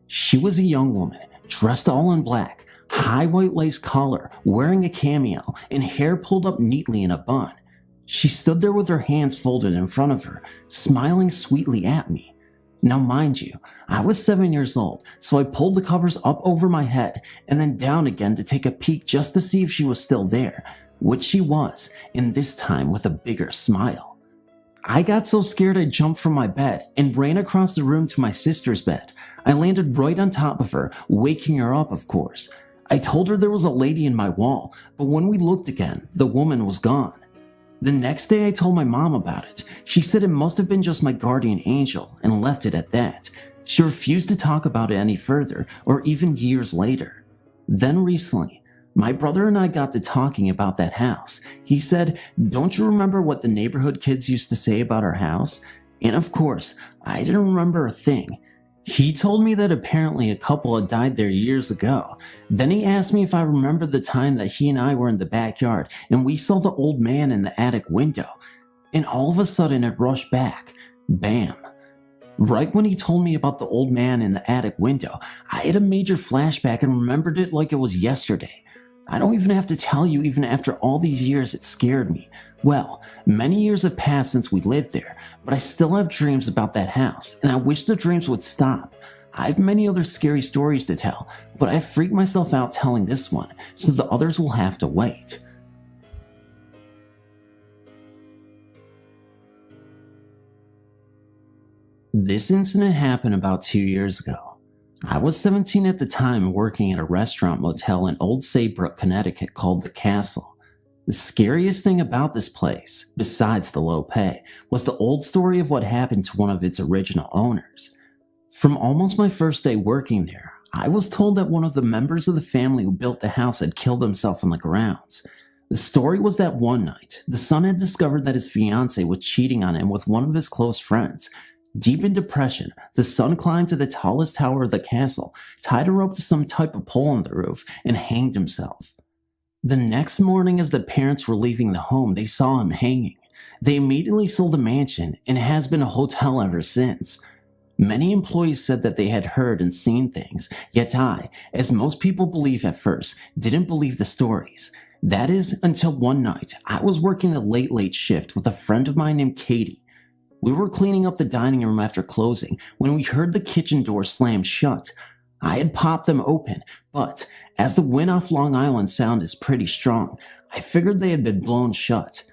She was a young woman, dressed all in black, high white lace collar, wearing a cameo, and hair pulled up neatly in a bun. She stood there with her hands folded in front of her, smiling sweetly at me. Now mind you, I was 7 years old, so I pulled the covers up over my head and then down again to take a peek just to see if she was still there, which she was, and this time with a bigger smile. I got so scared I jumped from my bed and ran across the room to my sister's bed. I landed right on top of her, waking her up, of course. I told her there was a lady in my wall, but when we looked again, the woman was gone. The next day I told my mom about it. She said it must have been just my guardian angel and left it at that. She refused to talk about it any further, or even years later. Then recently, my brother and I got to talking about that house. He said, "Don't you remember what the neighborhood kids used to say about our house?" And of course, I didn't remember a thing. He told me that apparently a couple had died there years ago. Then he asked me if I remembered the time that he and I were in the backyard and we saw the old man in the attic window. And all of a sudden it rushed back. Bam. Right when he told me about the old man in the attic window, I had a major flashback and remembered it like it was yesterday. I don't even have to tell you, even after all these years, it scared me. Well, many years have passed since we lived there, but I still have dreams about that house, and I wish the dreams would stop. I have many other scary stories to tell, but I freaked myself out telling this one, so the others will have to wait. This incident happened about 2 years ago. I was 17 at the time, working at a restaurant motel in Old Saybrook, Connecticut called The Castle. The scariest thing about this place, besides the low pay, was the old story of what happened to one of its original owners. From almost my first day working there, I was told that one of the members of the family who built the house had killed himself on the grounds. The story was that one night, the son had discovered that his fiancée was cheating on him with one of his close friends. Deep in depression, the son climbed to the tallest tower of the castle, tied a rope to some type of pole on the roof, and hanged himself. The next morning, as the parents were leaving the home, they saw him hanging. They immediately sold the mansion, and it has been a hotel ever since. Many employees said that they had heard and seen things, yet I, as most people believe at first, didn't believe the stories. That is, until one night, I was working a late shift with a friend of mine named Katie. We were cleaning up the dining room after closing when we heard the kitchen door slam shut. I had popped them open, but as the wind off Long Island Sound is pretty strong, I figured they had been blown shut.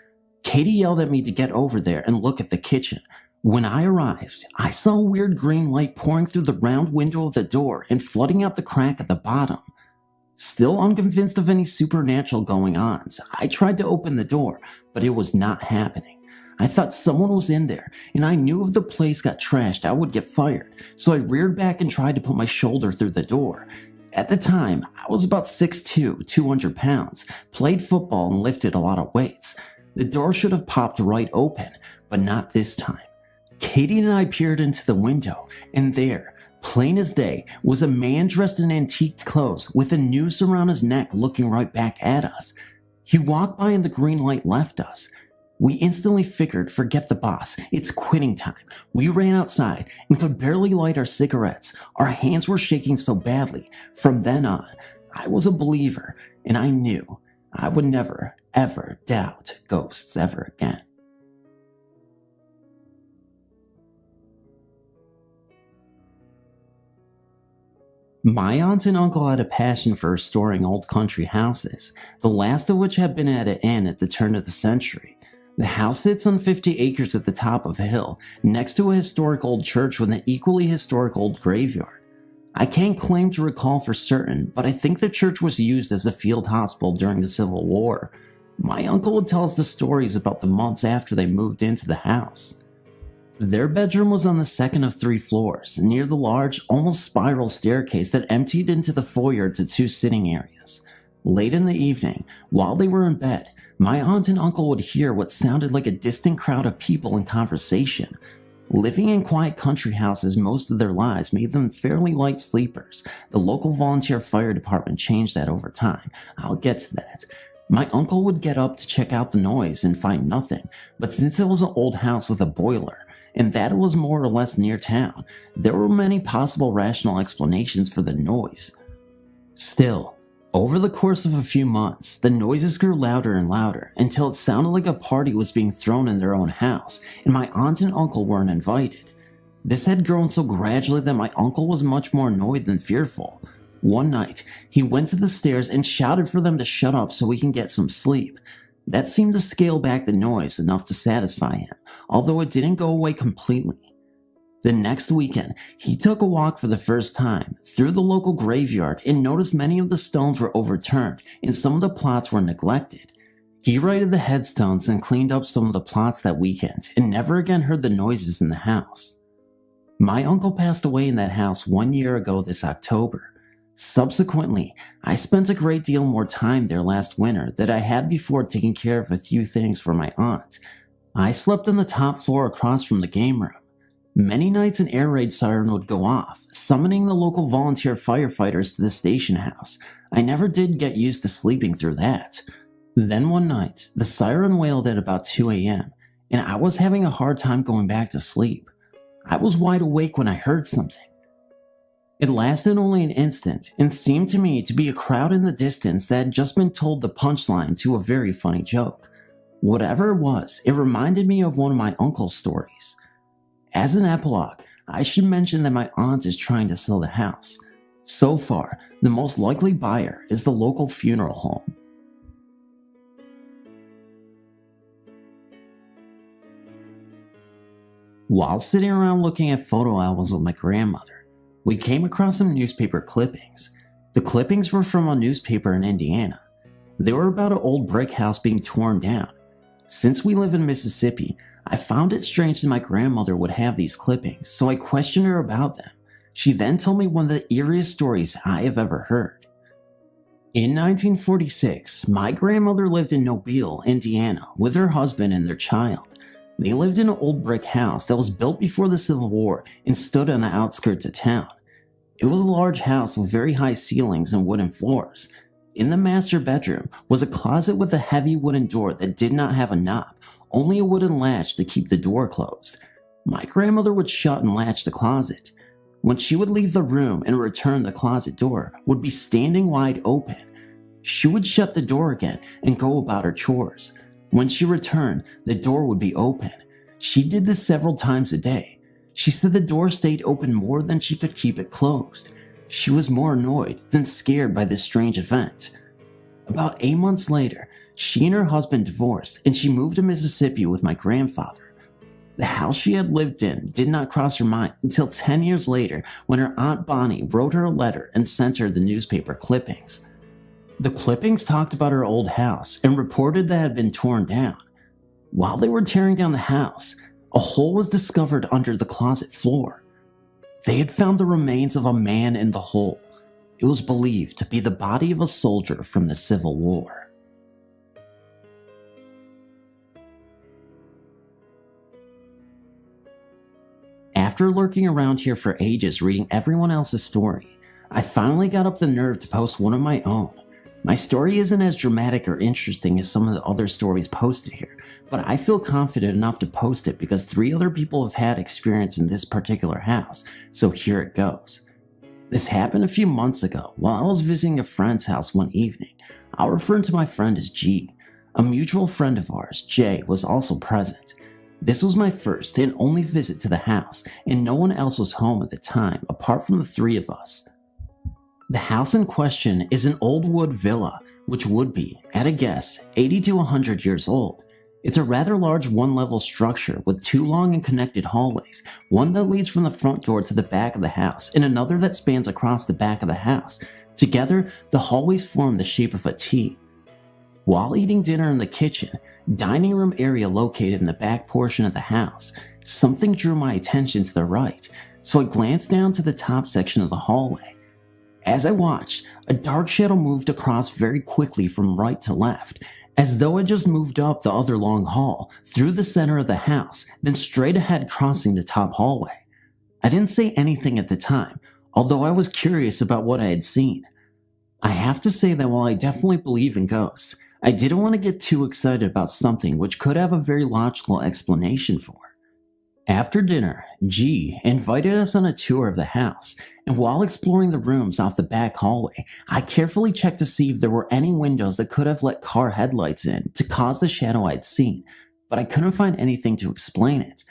Katie yelled at me to get over there and look at the kitchen. When I arrived, I saw a weird green light pouring through the round window of the door and flooding out the crack at the bottom. Still unconvinced of any supernatural going on, I tried to open the door, but it was not happening. I thought someone was in there, and I knew if the place got trashed, I would get fired, so I reared back and tried to put my shoulder through the door. At the time, I was about 6'2", 200 pounds, played football and lifted a lot of weights. The door should have popped right open, but not this time. Katie and I peered into the window, and there, plain as day, was a man dressed in antique clothes with a noose around his neck looking right back at us. He walked by and the green light left us. We instantly figured, forget the boss, it's quitting time. We ran outside and could barely light our cigarettes. Our hands were shaking so badly. From then on, I was a believer, and I knew I would never, ever doubt ghosts ever again. My aunt and uncle had a passion for restoring old country houses, the last of which had been at an end at the turn of the century. The house sits on 50 acres at the top of a hill, next to a historic old church with an equally historic old graveyard. I can't claim to recall for certain, but I think the church was used as a field hospital during the Civil War. My uncle would tell us the stories about the months after they moved into the house. Their bedroom was on the second of 3 floors, near the large, almost spiral staircase that emptied into the foyer to 2 sitting areas. Late in the evening, while they were in bed, my aunt and uncle would hear what sounded like a distant crowd of people in conversation. Living in quiet country houses most of their lives made them fairly light sleepers. The local volunteer fire department changed that over time. I'll get to that. My uncle would get up to check out the noise and find nothing, but since it was an old house with a boiler, and that it was more or less near town, there were many possible rational explanations for the noise. Still, over the course of a few months, the noises grew louder and louder until it sounded like a party was being thrown in their own house, and my aunt and uncle weren't invited. This had grown so gradually that my uncle was much more annoyed than fearful. One night, he went to the stairs and shouted for them to shut up so we can get some sleep. That seemed to scale back the noise enough to satisfy him, although it didn't go away completely. The next weekend, he took a walk for the first time through the local graveyard and noticed many of the stones were overturned and some of the plots were neglected. He righted the headstones and cleaned up some of the plots that weekend and never again heard the noises in the house. My uncle passed away in that house 1 year ago this October. Subsequently, I spent a great deal more time there last winter than I had before taking care of a few things for my aunt. I slept on the top floor across from the game room. Many nights an air raid siren would go off, summoning the local volunteer firefighters to the station house. I never did get used to sleeping through that. Then one night, the siren wailed at about 2 a.m., and I was having a hard time going back to sleep. I was wide awake when I heard something. It lasted only an instant and seemed to me to be a crowd in the distance that had just been told the punchline to a very funny joke. Whatever it was, it reminded me of one of my uncle's stories. As an epilogue, I should mention that my aunt is trying to sell the house. So far, the most likely buyer is the local funeral home. While sitting around looking at photo albums with my grandmother, we came across some newspaper clippings. The clippings were from a newspaper in Indiana. They were about an old brick house being torn down. Since we live in Mississippi, I found it strange that my grandmother would have these clippings, so I questioned her about them. She then told me one of the eeriest stories I have ever heard. In 1946, my grandmother lived in Mobile, Indiana, with her husband and their child. They lived in an old brick house that was built before the Civil War and stood on the outskirts of town. It was a large house with very high ceilings and wooden floors. In the master bedroom was a closet with a heavy wooden door that did not have a knob, only a wooden latch to keep the door closed. My grandmother would shut and latch the closet. When she would leave the room and return, the closet door would be standing wide open. She would shut the door again and go about her chores. When she returned, the door would be open. She did this several times a day. She said the door stayed open more than she could keep it closed. She was more annoyed than scared by this strange event. About 8 months later, she and her husband divorced and she moved to Mississippi with my grandfather. The house she had lived in did not cross her mind until 10 years later when her Aunt Bonnie wrote her a letter and sent her the newspaper clippings. The clippings talked about her old house and reported that it had been torn down. While they were tearing down the house, a hole was discovered under the closet floor. They had found the remains of a man in the hole. It was believed to be the body of a soldier from the Civil War. After lurking around here for ages reading everyone else's story, I finally got up the nerve to post one of my own. My story isn't as dramatic or interesting as some of the other stories posted here, but I feel confident enough to post it because 3 other people have had experience in this particular house, so here it goes. This happened a few months ago while I was visiting a friend's house one evening. I'll refer to my friend as G. A mutual friend of ours, J, was also present. This was my first and only visit to the house, and no one else was home at the time apart from the 3 of us. The house in question is an old wood villa, which would be, at a guess, 80 to 100 years old. It's a rather large one-level structure with 2 long and connected hallways, one that leads from the front door to the back of the house and another that spans across the back of the house. Together, the hallways form the shape of a T. While eating dinner in the kitchen, dining room area located in the back portion of the house, something drew my attention to the right, so I glanced down to the top section of the hallway. As I watched, a dark shadow moved across very quickly from right to left, as though it just moved up the other long hall, through the center of the house, then straight ahead crossing the top hallway. I didn't say anything at the time, although I was curious about what I had seen. I have to say that while I definitely believe in ghosts, I didn't want to get too excited about something which could have a very logical explanation for. After dinner, G invited us on a tour of the house, and while exploring the rooms off the back hallway, I carefully checked to see if there were any windows that could have let car headlights in to cause the shadow I'd seen, but I couldn't find anything to explain it.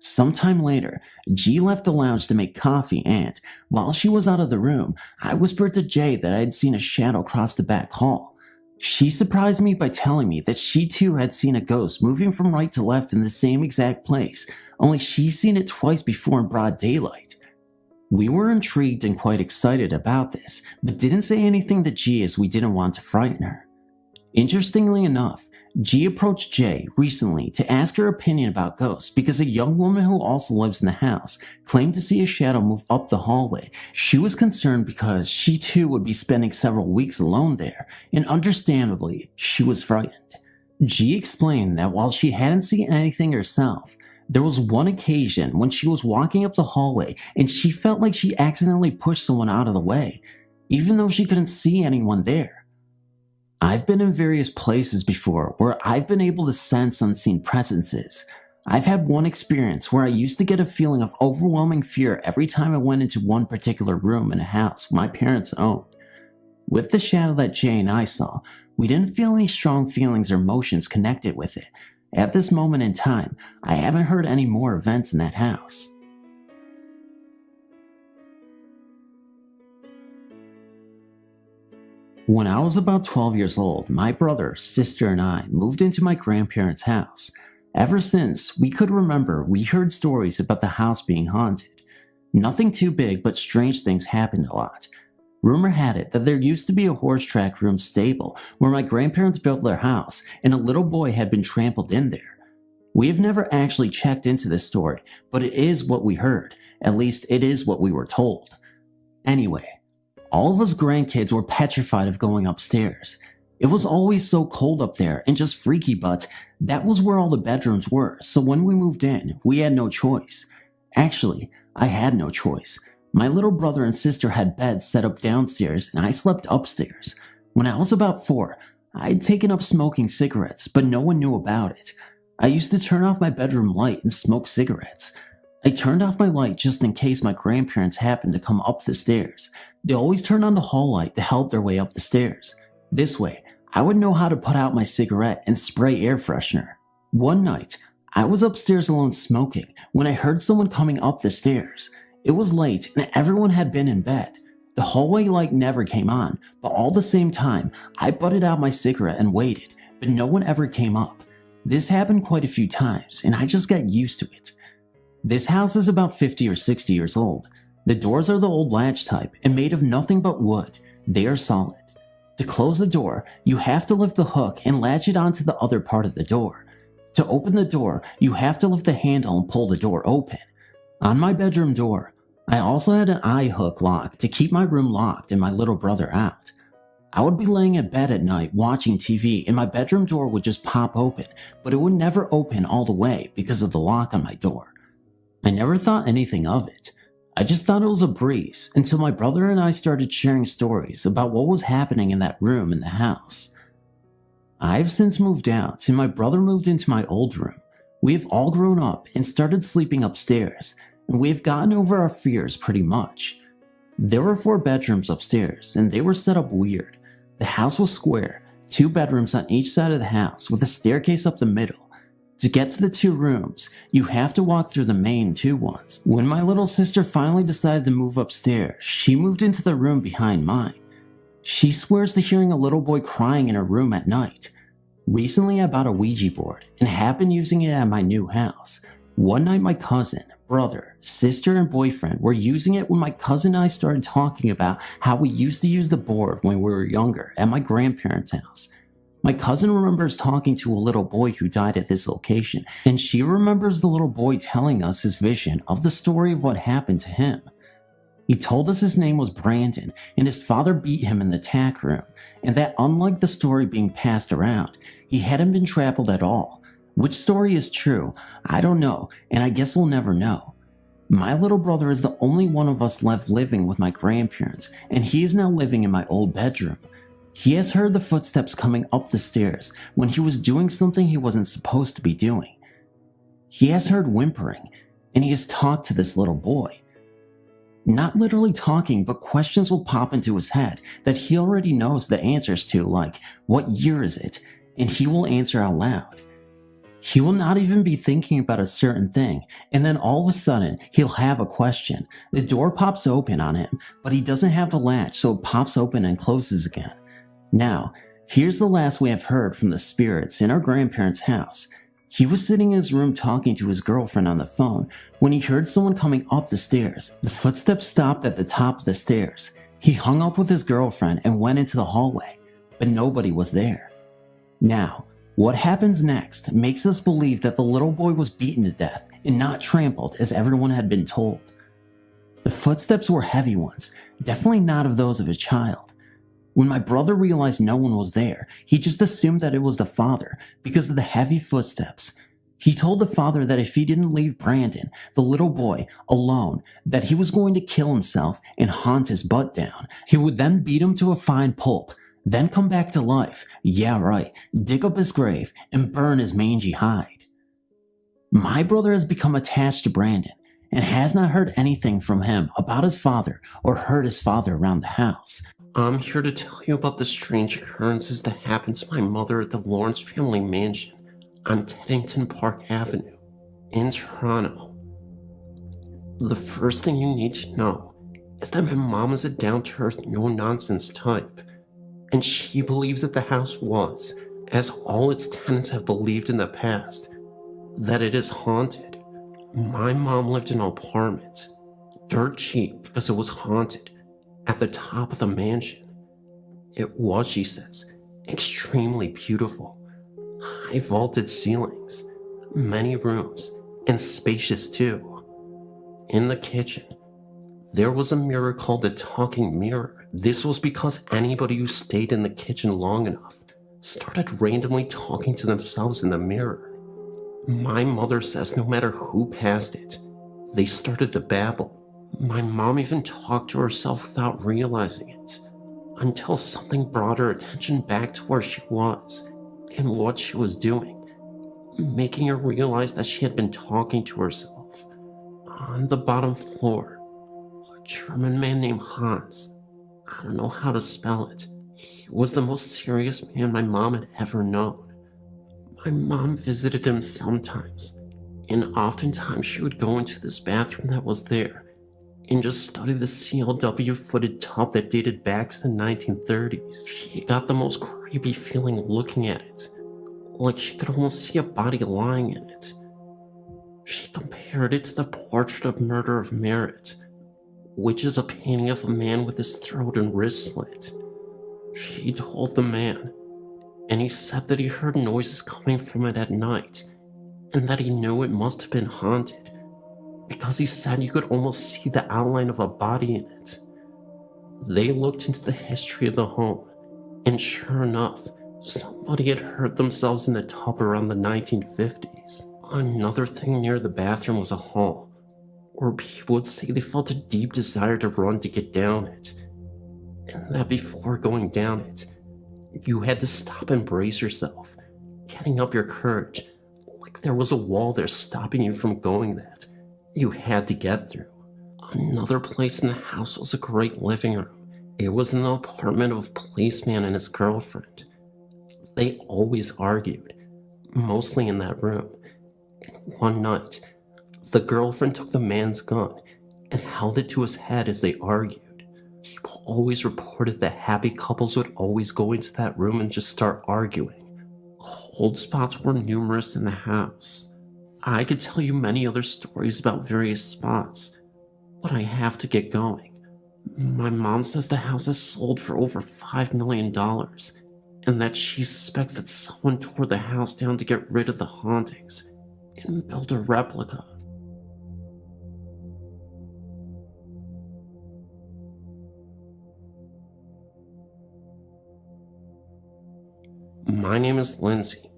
Sometime later, G left the lounge to make coffee and, while she was out of the room, I whispered to J that I had seen a shadow cross the back hall. She surprised me by telling me that she too had seen a ghost moving from right to left in the same exact place, only she's seen it twice before in broad daylight. We were intrigued and quite excited about this, but didn't say anything to G as we didn't want to frighten her. Interestingly enough, G approached Jay recently to ask her opinion about ghosts because a young woman who also lives in the house claimed to see a shadow move up the hallway. She was concerned because she too would be spending several weeks alone there, and understandably, she was frightened. G explained that while she hadn't seen anything herself, there was one occasion when she was walking up the hallway and she felt like she accidentally pushed someone out of the way, even though she couldn't see anyone there. I've been in various places before where I've been able to sense unseen presences. I've had one experience where I used to get a feeling of overwhelming fear every time I went into one particular room in a house my parents owned. With the shadow that Jay and I saw, we didn't feel any strong feelings or emotions connected with it. At this moment in time, I haven't heard any more events in that house. When I was about 12 years old, my brother, sister, and I moved into my grandparents' house. Ever since we could remember, we heard stories about the house being haunted. Nothing too big, but strange things happened a lot. Rumor had it that there used to be a horse track room stable where my grandparents built their house, and a little boy had been trampled in there. We have never actually checked into this story, but it is what we heard. At least it is what we were told. Anyway, all of us grandkids were petrified of going upstairs. It was always so cold up there and just freaky, but that was where all the bedrooms were, so when we moved in, we had no choice. Actually, I had no choice. My little brother and sister had beds set up downstairs and I slept upstairs. When I was about 4, I had taken up smoking cigarettes, but no one knew about it. I used to turn off my bedroom light and smoke cigarettes. I turned off my light just in case my grandparents happened to come up the stairs. They always turned on the hall light to help their way up the stairs. This way, I would know how to put out my cigarette and spray air freshener. One night, I was upstairs alone smoking when I heard someone coming up the stairs. It was late and everyone had been in bed. The hallway light never came on, but all the same time, I butted out my cigarette and waited, but no one ever came up. This happened quite a few times, and I just got used to it. This house is about 50 or 60 years old. The doors are the old latch type and made of nothing but wood. They are solid. To close the door, you have to lift the hook and latch it onto the other part of the door. To open the door, you have to lift the handle and pull the door open. On my bedroom door, I also had an eye hook lock to keep my room locked and my little brother out. I would be laying in bed at night watching TV and my bedroom door would just pop open, but it would never open all the way because of the lock on my door. I never thought anything of it. I just thought it was a breeze until my brother and I started sharing stories about what was happening in that room in the house. I've since moved out and my brother moved into my old room. We have all grown up and started sleeping upstairs, and we have gotten over our fears pretty much. There were 4 bedrooms upstairs and they were set up weird. The house was square, 2 bedrooms on each side of the house with a staircase up the middle. To get to the 2 rooms, you have to walk through the main 2 ones. When my little sister finally decided to move upstairs, she moved into the room behind mine. She swears to hearing a little boy crying in her room at night. Recently I bought a Ouija board and have been using it at my new house. One night my cousin, brother, sister, and boyfriend were using it when my cousin and I started talking about how we used to use the board when we were younger at my grandparents' house. My cousin remembers talking to a little boy who died at this location, and she remembers the little boy telling us his vision of the story of what happened to him. He told us his name was Brandon, and his father beat him in the tack room, and that unlike the story being passed around, he hadn't been trampled at all. Which story is true, I don't know, and I guess we'll never know. My little brother is the only one of us left living with my grandparents, and he is now living in my old bedroom. He has heard the footsteps coming up the stairs when he was doing something he wasn't supposed to be doing. He has heard whimpering, and he has talked to this little boy. Not literally talking, but questions will pop into his head that he already knows the answers to, like, what year is it? And he will answer out loud. He will not even be thinking about a certain thing, and then all of a sudden, he'll have a question. The door pops open on him, but he doesn't have the latch, so it pops open and closes again. Now, here's the last we have heard from the spirits in our grandparents' house. He was sitting in his room talking to his girlfriend on the phone when he heard someone coming up the stairs. The footsteps stopped at the top of the stairs. He hung up with his girlfriend and went into the hallway, but nobody was there. Now, what happens next makes us believe that the little boy was beaten to death and not trampled as everyone had been told. The footsteps were heavy ones, definitely not of those of a child. When my brother realized no one was there, he just assumed that it was the father because of the heavy footsteps. He told the father that if he didn't leave Brandon, the little boy, alone, that he was going to kill himself and haunt his butt down. He would then beat him to a fine pulp, then come back to life, yeah right, dig up his grave and burn his mangy hide. My brother has become attached to Brandon and has not heard anything from him about his father or heard his father around the house. I'm here to tell you about the strange occurrences that happened to my mother at the Lawrence family mansion on Teddington Park Avenue in Toronto. The first thing you need to know is that my mom is a down-to-earth, no-nonsense type, and she believes that the house was, as all its tenants have believed in the past, that it is haunted. My mom lived in an apartment, dirt cheap because it was haunted, at the top of the mansion. It was, she says, extremely beautiful. High vaulted ceilings, many rooms, and spacious too. In the kitchen, there was a mirror called the talking mirror. This was because anybody who stayed in the kitchen long enough started randomly talking to themselves in the mirror. My mother says no matter who passed it, they started to babble. My mom even talked to herself without realizing it, until something brought her attention back to where she was and what she was doing, making her realize that she had been talking to herself. On the bottom floor, a German man named Hans, I don't know how to spell it, he was the most serious man my mom had ever known. My mom visited him sometimes, and oftentimes she would go into this bathroom that was there and just study the CLW footed tub that dated back to the 1930s. She got the most creepy feeling looking at it, like she could almost see a body lying in it. She compared it to the Portrait of Murder of Merit, which is a painting of a man with his throat and wrist slit. She told the man, and he said that he heard noises coming from it at night, and that he knew it must have been haunted, because he said you could almost see the outline of a body in it. They looked into the history of the home, and sure enough, somebody had hurt themselves in the tub around the 1950s. Another thing near the bathroom was a hall, where people would say they felt a deep desire to run to get down it, and that before going down it, you had to stop and brace yourself, getting up your courage, like there was a wall there stopping you from going that you had to get through. Another place in the house was a great living room. It was in the apartment of a policeman and his girlfriend. They always argued, mostly in that room. And one night, the girlfriend took the man's gun and held it to his head as they argued. People always reported that happy couples would always go into that room and just start arguing. Cold spots were numerous in the house. I could tell you many other stories about various spots, but I have to get going. My mom says the house is sold for over $5 million, and that she suspects that someone tore the house down to get rid of the hauntings and build a replica. My name is Lindsay.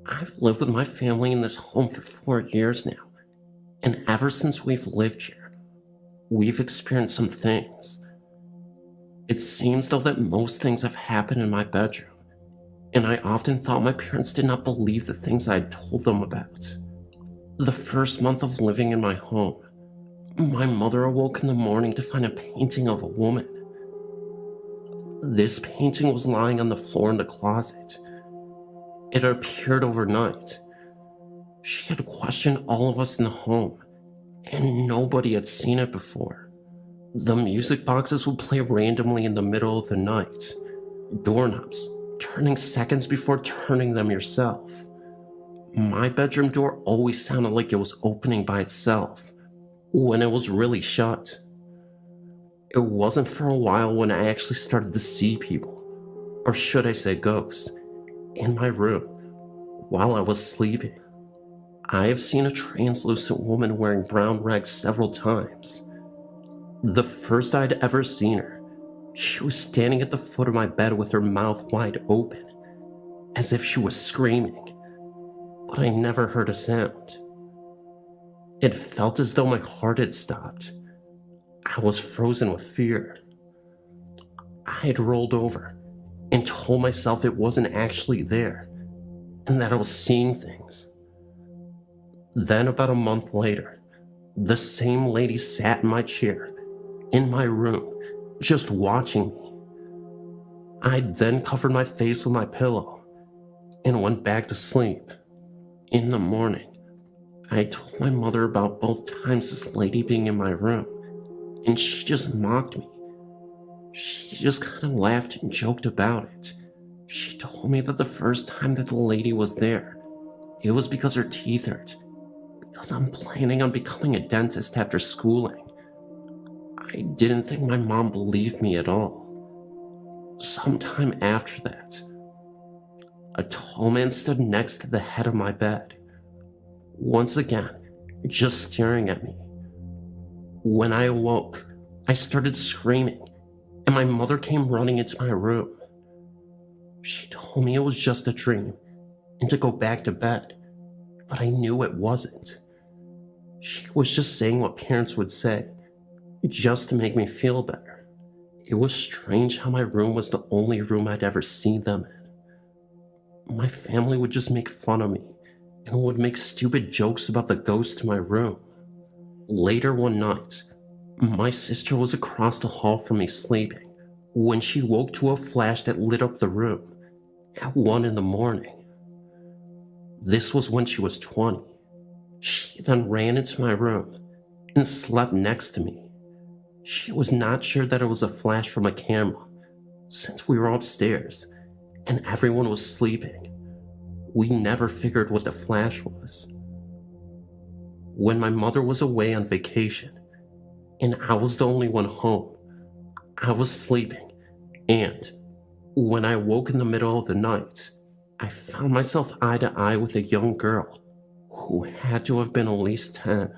I've lived with my family in this home for 4 years now, and ever since we've lived here, we've experienced some things. It seems though that most things have happened in my bedroom, and I often thought my parents did not believe the things I had told them about. The first month of living in my home, my mother awoke in the morning to find a painting of a woman. This painting was lying on the floor in the closet. It appeared overnight. She had questioned all of us in the home, and nobody had seen it before. The music boxes would play randomly in the middle of the night. Doorknobs, turning seconds before turning them yourself. My bedroom door always sounded like it was opening by itself, when it was really shut. It wasn't for a while when I actually started to see people, or should I say ghosts, in my room while I was sleeping. I have seen a translucent woman wearing brown rags several times. The first I'd ever seen her, she was standing at the foot of my bed with her mouth wide open, as if she was screaming, but I never heard a sound. It felt as though my heart had stopped. I was frozen with fear. I had rolled over and told myself it wasn't actually there, and that I was seeing things. Then about a month later, the same lady sat in my chair, in my room, just watching me. I then covered my face with my pillow and went back to sleep. In the morning, I told my mother about both times this lady being in my room, and she just mocked me. She just kind of laughed and joked about it. She told me that the first time that the lady was there, it was because her teeth hurt, because I'm planning on becoming a dentist after schooling. I didn't think my mom believed me at all. Sometime after that, a tall man stood next to the head of my bed, once again, just staring at me. When I awoke, I started screaming, and my mother came running into my room. She told me it was just a dream and to go back to bed, but I knew it wasn't. She was just saying what parents would say, just to make me feel better. It was strange how my room was the only room I'd ever seen them in. My family would just make fun of me and would make stupid jokes about the ghost in my room. Later one night, my sister was across the hall from me sleeping when she woke to a flash that lit up the room at 1 a.m. This was when she was 20. She then ran into my room and slept next to me. She was not sure that it was a flash from a camera, since we were upstairs and everyone was sleeping. We never figured what the flash was. When my mother was away on vacation, and I was the only one home, I was sleeping, and when I woke in the middle of the night, I found myself eye to eye with a young girl who had to have been at least 10.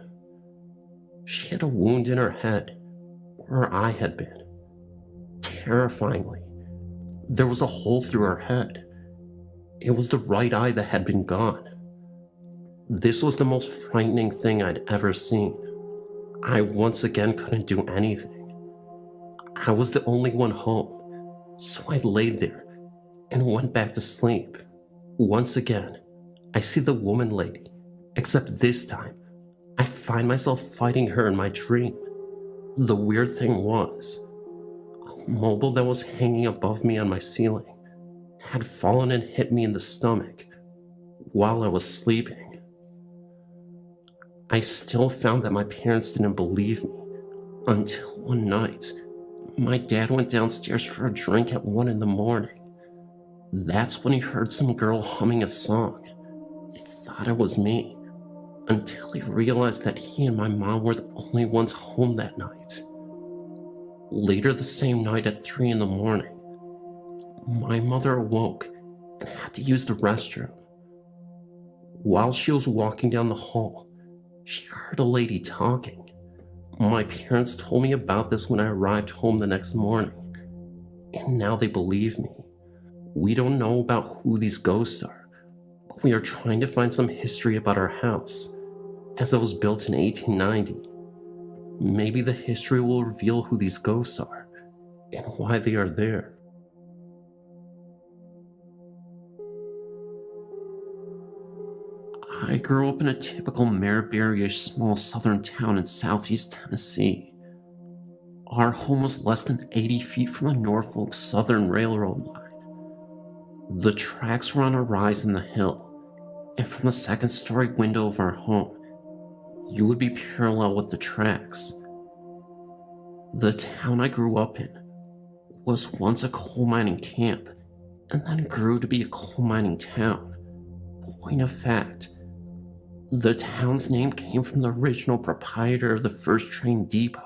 She had a wound in her head where I had been. Terrifyingly, there was a hole through her head. It was the right eye that had been gone. This was the most frightening thing I'd ever seen. I once again couldn't do anything. I was the only one home, so I laid there and went back to sleep. Once again, I see the woman lady, except this time, I find myself fighting her in my dream. The weird thing was, a mobile that was hanging above me on my ceiling had fallen and hit me in the stomach while I was sleeping. I still found that my parents didn't believe me until one night, my dad went downstairs for a drink at 1 a.m. That's when he heard some girl humming a song. He thought it was me, until he realized that he and my mom were the only ones home that night. Later the same night at 3 a.m, my mother awoke and had to use the restroom. While she was walking down the hall, she heard a lady talking. My parents told me about this when I arrived home the next morning, and now they believe me. We don't know about who these ghosts are, but we are trying to find some history about our house, as it was built in 1890. Maybe the history will reveal who these ghosts are, and why they are there. I grew up in a typical Maryberry-ish small southern town in southeast Tennessee. Our home was less than 80 feet from a Norfolk Southern Railroad line. The tracks were on a rise in the hill, and from the second-story window of our home, you would be parallel with the tracks. The town I grew up in was once a coal mining camp, and then grew to be a coal mining town. Point of fact, the town's name came from the original proprietor of the first train depot.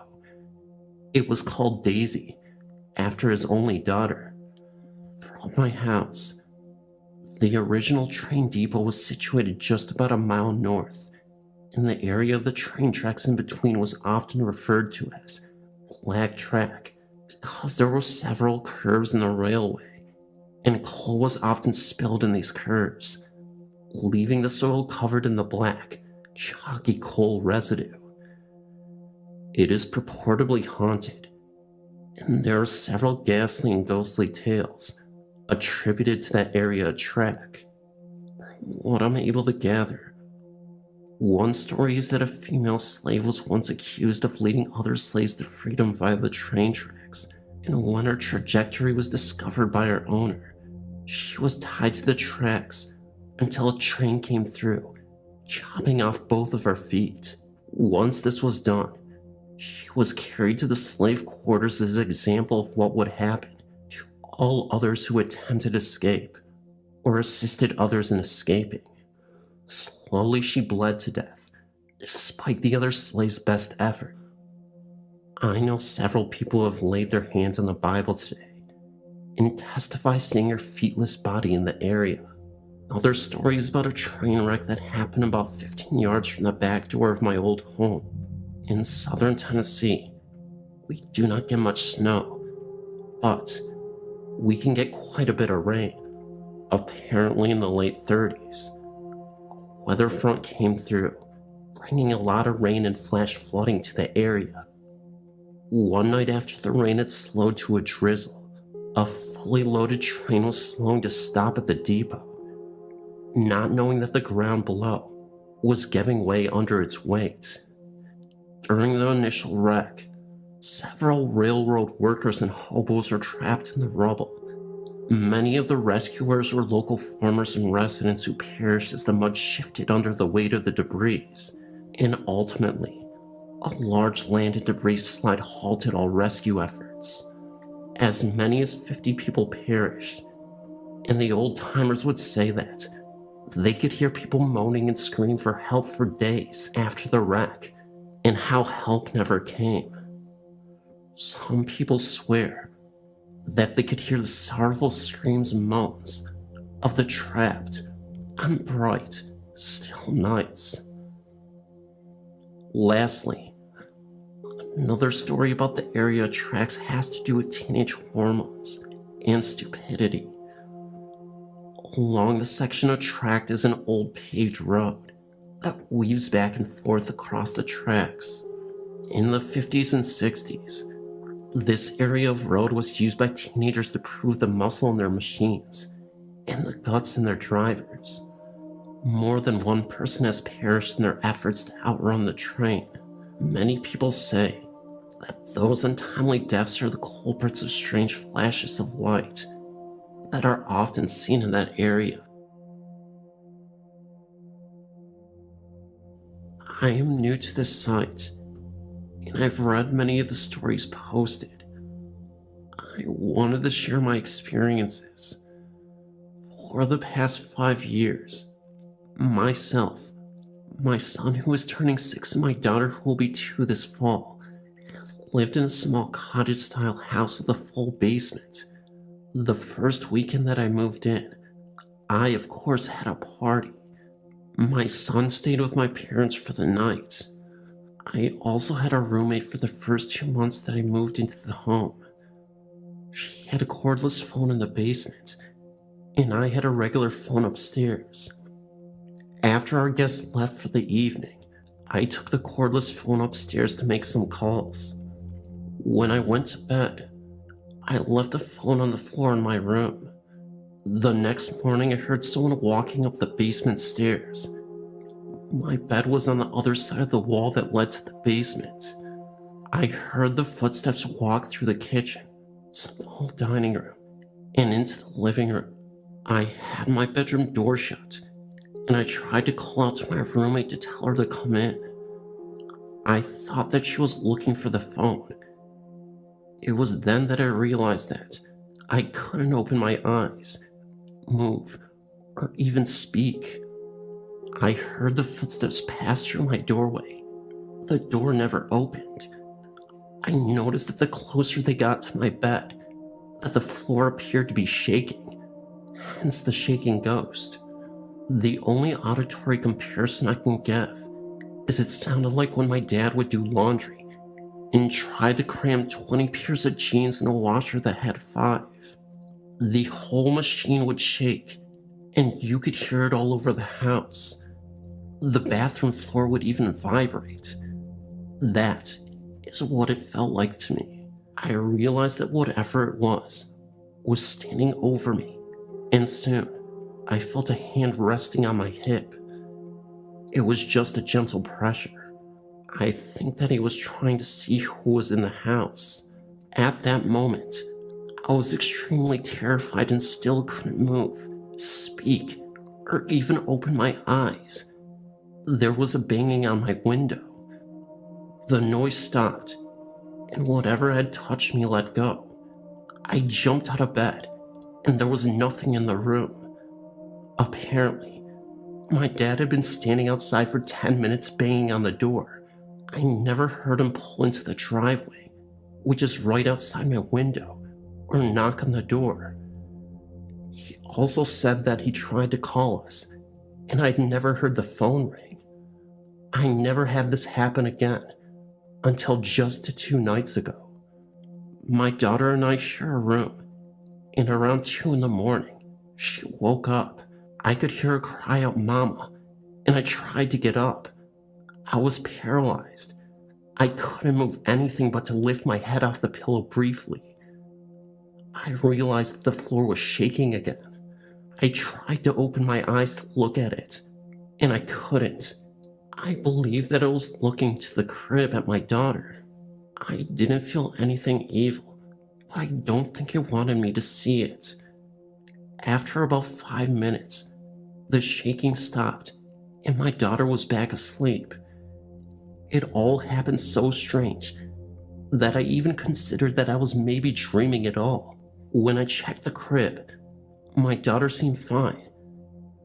It was called Daisy, after his only daughter. From my house, the original train depot was situated just about a mile north, and the area of the train tracks in between was often referred to as Black Track because there were several curves in the railway, and coal was often spilled in these curves, leaving the soil covered in the black, chalky coal residue. It is purportedly haunted, and there are several ghastly and ghostly tales attributed to that area of track. From what I'm able to gather, one story is that a female slave was once accused of leading other slaves to freedom via the train tracks, and when her trajectory was discovered by her owner, she was tied to the tracks until a train came through, chopping off both of her feet. Once this was done, she was carried to the slave quarters as an example of what would happen to all others who attempted escape or assisted others in escaping. Slowly she bled to death, despite the other slaves' best effort. I know several people who have laid their hands on the Bible today and testify seeing her feetless body in the area. Other stories about a train wreck that happened about 15 yards from the back door of my old home. In southern Tennessee, we do not get much snow, but we can get quite a bit of rain. Apparently in the late 30s, a weather front came through, bringing a lot of rain and flash flooding to the area. One night after the rain had slowed to a drizzle, a fully loaded train was slowing to stop at the depot, not knowing that the ground below was giving way under its weight. During the initial wreck, several railroad workers and hobos were trapped in the rubble. Many of the rescuers were local farmers and residents who perished as the mud shifted under the weight of the debris, and ultimately, a large land and debris slide halted all rescue efforts. As many as 50 people perished, and the old-timers would say that they could hear people moaning and screaming for help for days after the wreck, and how help never came. Some people swear that they could hear the sorrowful screams and moans of the trapped on bright, still nights. Lastly, another story about the area tracks has to do with teenage hormones and stupidity. Along the section of track is an old paved road that weaves back and forth across the tracks. In the 50s and 60s, this area of road was used by teenagers to prove the muscle in their machines and the guts in their drivers. More than one person has perished in their efforts to outrun the train. Many people say that those untimely deaths are the culprits of strange flashes of light that are often seen in that area. I am new to this site, and I've read many of the stories posted. I wanted to share my experiences. For the past 5 years, myself, my son who is turning 6, and my daughter who will be 2 this fall, have lived in a small cottage-style house with a full basement. The first weekend that I moved in, I of course had a party. My son stayed with my parents for the night. I also had a roommate for the first 2 months that I moved into the home. She had a cordless phone in the basement, and I had a regular phone upstairs. After our guests left for the evening, I took the cordless phone upstairs to make some calls. When I went to bed, I left the phone on the floor in my room. The next morning, I heard someone walking up the basement stairs. My bed was on the other side of the wall that led to the basement. I heard the footsteps walk through the kitchen, small dining room, and into the living room. I had my bedroom door shut, and I tried to call out to my roommate to tell her to come in. I thought that she was looking for the phone. It was then that I realized that I couldn't open my eyes, move, or even speak. I heard the footsteps pass through my doorway. The door never opened. I noticed that the closer they got to my bed, that the floor appeared to be shaking, hence the shaking ghost. The only auditory comparison I can give is it sounded like when my dad would do laundry and try to cram 20 pairs of jeans in a washer that had 5. The whole machine would shake, and you could hear it all over the house. The bathroom floor would even vibrate. That is what it felt like to me. I realized that whatever it was standing over me, and soon I felt a hand resting on my hip. It was just a gentle pressure. I think that he was trying to see who was in the house. At that moment, I was extremely terrified and still couldn't move, speak, or even open my eyes. There was a banging on my window. The noise stopped, and whatever had touched me let go. I jumped out of bed, and there was nothing in the room. Apparently, my dad had been standing outside for 10 minutes banging on the door. I never heard him pull into the driveway, which is right outside my window, or knock on the door. He also said that he tried to call us, and I'd never heard the phone ring. I never had this happen again, until just 2 nights ago. My daughter and I share a room, and around 2 in the morning, she woke up. I could hear her cry out, "Mama," and I tried to get up. I was paralyzed. I couldn't move anything but to lift my head off the pillow briefly. I realized that the floor was shaking again. I tried to open my eyes to look at it, and I couldn't. I believed that it was looking to the crib at my daughter. I didn't feel anything evil, but I don't think it wanted me to see it. After about 5 minutes, the shaking stopped, and my daughter was back asleep. It all happened so strange that I even considered that I was maybe dreaming it all. When I checked the crib, my daughter seemed fine,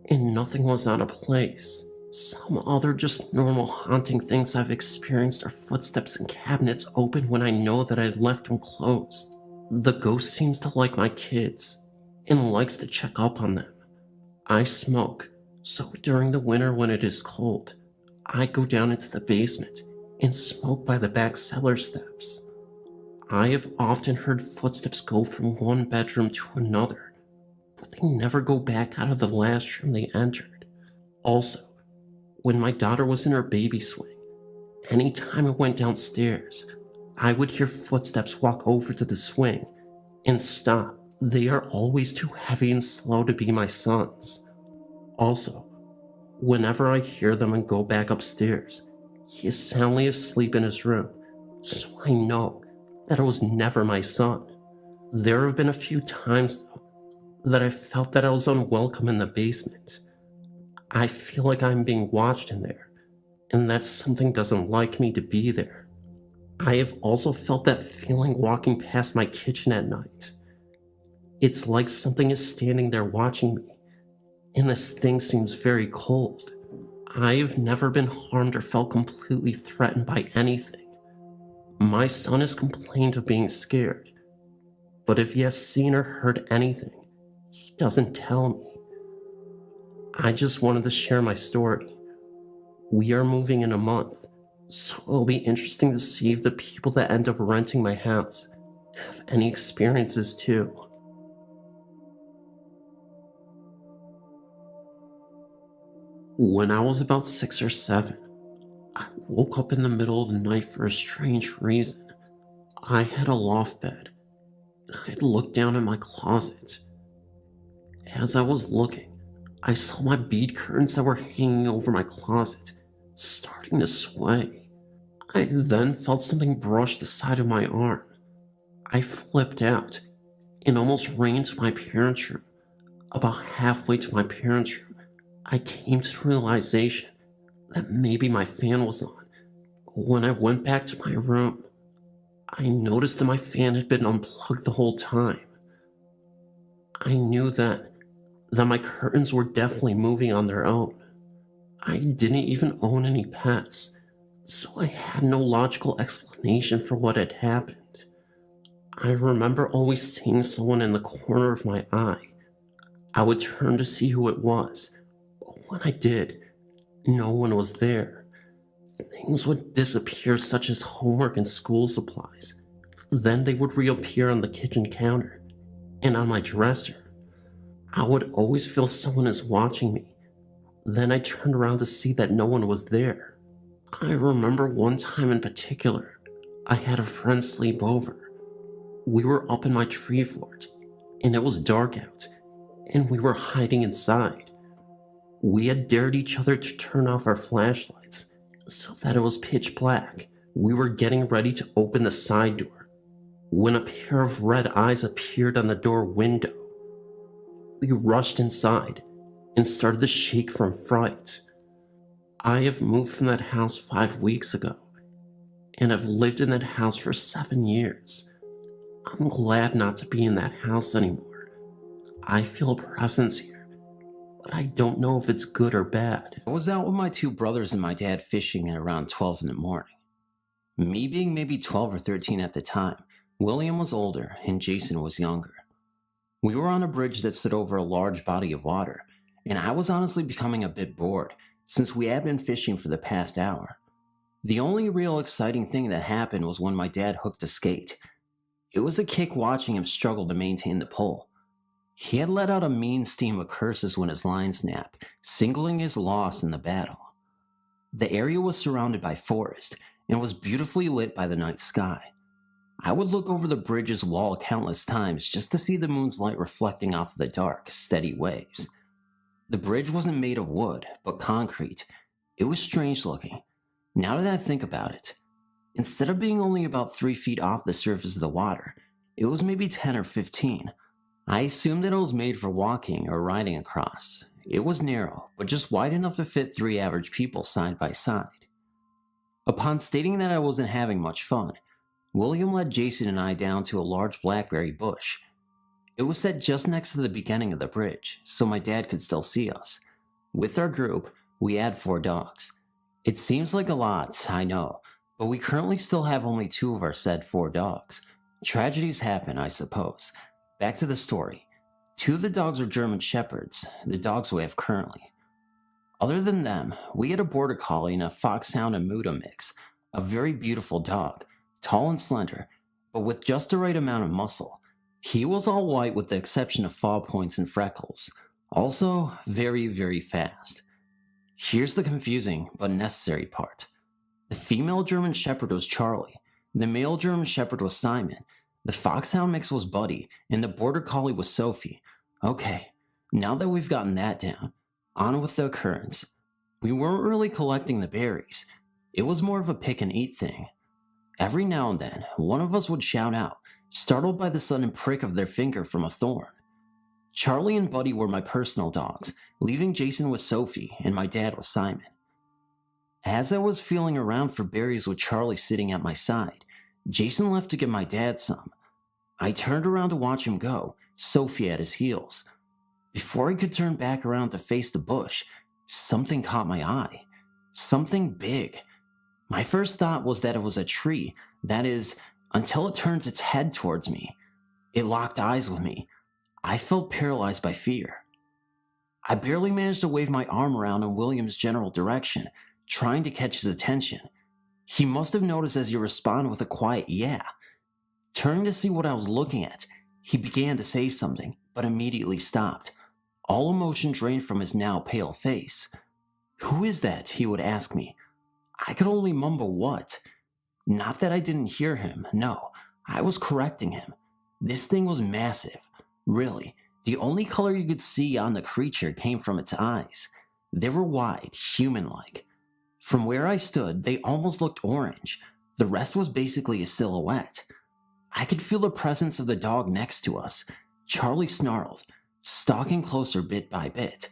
and nothing was out of place. Some other just normal haunting things I've experienced are footsteps in cabinets open when I know that I'd left them closed. The ghost seems to like my kids, and likes to check up on them. I smoke, so during the winter when it is cold, I go down into the basement and smoke by the back cellar steps. I have often heard footsteps go from one bedroom to another, but they never go back out of the last room they entered. Also, when my daughter was in her baby swing, anytime I went downstairs, I would hear footsteps walk over to the swing and stop. They are always too heavy and slow to be my son's. Also, whenever I hear them and go back upstairs, he is soundly asleep in his room, so I know that it was never my son. There have been a few times, though, that I felt that I was unwelcome in the basement. I feel like I'm being watched in there, and that something doesn't like me to be there. I have also felt that feeling walking past my kitchen at night. It's like something is standing there watching me, and this thing seems very cold. I've never been harmed or felt completely threatened by anything. My son has complained of being scared, but if he has seen or heard anything, he doesn't tell me. I just wanted to share my story. We are moving in a month, so it'll be interesting to see if the people that end up renting my house have any experiences too. When I was about 6 or 7, I woke up in the middle of the night for a strange reason. I had a loft bed, and I looked down in my closet. As I was looking, I saw my bead curtains that were hanging over my closet starting to sway. I then felt something brush the side of my arm. I flipped out and almost ran into my parents' room. About halfway to my parents' room, I came to the realization that maybe my fan was on. When I went back to my room, I noticed that my fan had been unplugged the whole time. I knew that my curtains were definitely moving on their own. I didn't even own any pets, so I had no logical explanation for what had happened. I remember always seeing someone in the corner of my eye. I would turn to see who it was, but when I did, no one was there. Things would disappear, such as homework and school supplies. Then they would reappear on the kitchen counter and on my dresser. I would always feel someone is watching me. Then I turned around to see that no one was there. I remember one time in particular, I had a friend sleep over. We were up in my tree fort, and it was dark out, and we were hiding inside. We had dared each other to turn off our flashlights so that it was pitch black. We were getting ready to open the side door when a pair of red eyes appeared on the door window. We rushed inside and started to shake from fright. I have moved from that house 5 weeks ago, and have lived in that house for 7 years. I'm glad not to be in that house anymore. I feel a presence here, but I don't know if it's good or bad. I was out with my two brothers and my dad fishing at around 12 in the morning. Me being maybe 12 or 13 at the time, William was older and Jason was younger. We were on a bridge that stood over a large body of water, and I was honestly becoming a bit bored since we had been fishing for the past hour. The only real exciting thing that happened was when my dad hooked a skate. It was a kick watching him struggle to maintain the pole. He had let out a mean steam of curses when his line snapped, signaling his loss in the battle. The area was surrounded by forest and was beautifully lit by the night sky. I would look over the bridge's wall countless times just to see the moon's light reflecting off of the dark, steady waves. The bridge wasn't made of wood, but concrete. It was strange looking. Now that I think about it, instead of being only about 3 feet off the surface of the water, it was maybe 10 or 15. I assumed that it was made for walking or riding across. It was narrow, but just wide enough to fit 3 average people side by side. Upon stating that I wasn't having much fun, William led Jason and I down to a large blackberry bush. It was set just next to the beginning of the bridge, so my dad could still see us. With our group, we had 4 dogs. It seems like a lot, I know, but we currently still have only 2 of our said 4 dogs. Tragedies happen, I suppose. Back to the story. 2 of the dogs are German Shepherds, the dogs we have currently. Other than them, we had a border collie and a foxhound and Muda mix, a very beautiful dog, tall and slender, but with just the right amount of muscle. He was all white with the exception of fall points and freckles. Also, very, very fast. Here's the confusing but necessary part. The female German Shepherd was Charlie, the male German Shepherd was Simon, the foxhound mix was Buddy, and the border collie was Sophie. Okay, now that we've gotten that down, on with the occurrence. We weren't really collecting the berries. It was more of a pick and eat thing. Every now and then, one of us would shout out, startled by the sudden prick of their finger from a thorn. Charlie and Buddy were my personal dogs, leaving Jason with Sophie and my dad with Simon. As I was feeling around for berries with Charlie sitting at my side, Jason left to give my dad some. I turned around to watch him go, Sophie at his heels. Before I could turn back around to face the bush, something caught my eye. Something big. My first thought was that it was a tree, that is, until it turns its head towards me. It locked eyes with me. I felt paralyzed by fear. I barely managed to wave my arm around in William's general direction, trying to catch his attention. He must have noticed as he responded with a quiet yeah. Turning to see what I was looking at, he began to say something, but immediately stopped. All emotion drained from his now pale face. "Who is that?" he would ask me. I could only mumble what. Not that I didn't hear him, no, I was correcting him. This thing was massive. Really, the only color you could see on the creature came from its eyes. They were wide, human-like. From where I stood, they almost looked orange. The rest was basically a silhouette. I could feel the presence of the dog next to us. Charlie snarled, stalking closer bit by bit.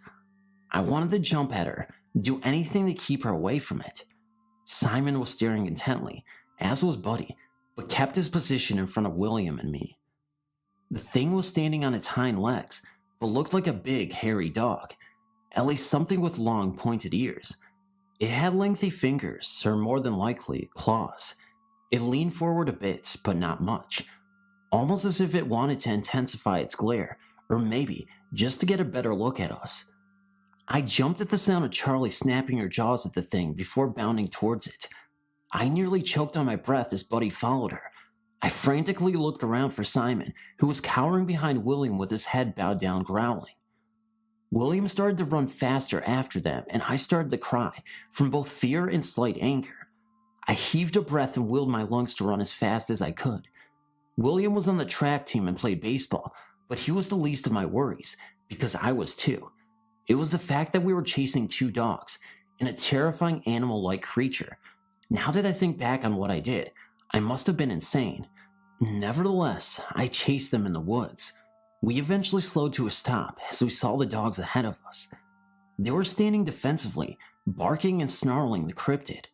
I wanted to jump at her, do anything to keep her away from it. Simon was staring intently, as was Buddy, but kept his position in front of William and me. The thing was standing on its hind legs, but looked like a big, hairy dog, at least something with long, pointed ears. It had lengthy fingers, or more than likely, claws. It leaned forward a bit, but not much, almost as if it wanted to intensify its glare, or maybe just to get a better look at us. I jumped at the sound of Charlie snapping her jaws at the thing before bounding towards it. I nearly choked on my breath as Buddy followed her. I frantically looked around for Simon, who was cowering behind William with his head bowed down, growling. William started to run faster after them, and I started to cry, from both fear and slight anger. I heaved a breath and willed my lungs to run as fast as I could. William was on the track team and played baseball, but he was the least of my worries, because I was too. It was the fact that we were chasing two dogs, and a terrifying animal-like creature. Now that I think back on what I did, I must have been insane. Nevertheless, I chased them in the woods. We eventually slowed to a stop as we saw the dogs ahead of us. They were standing defensively, barking and snarling the cryptid.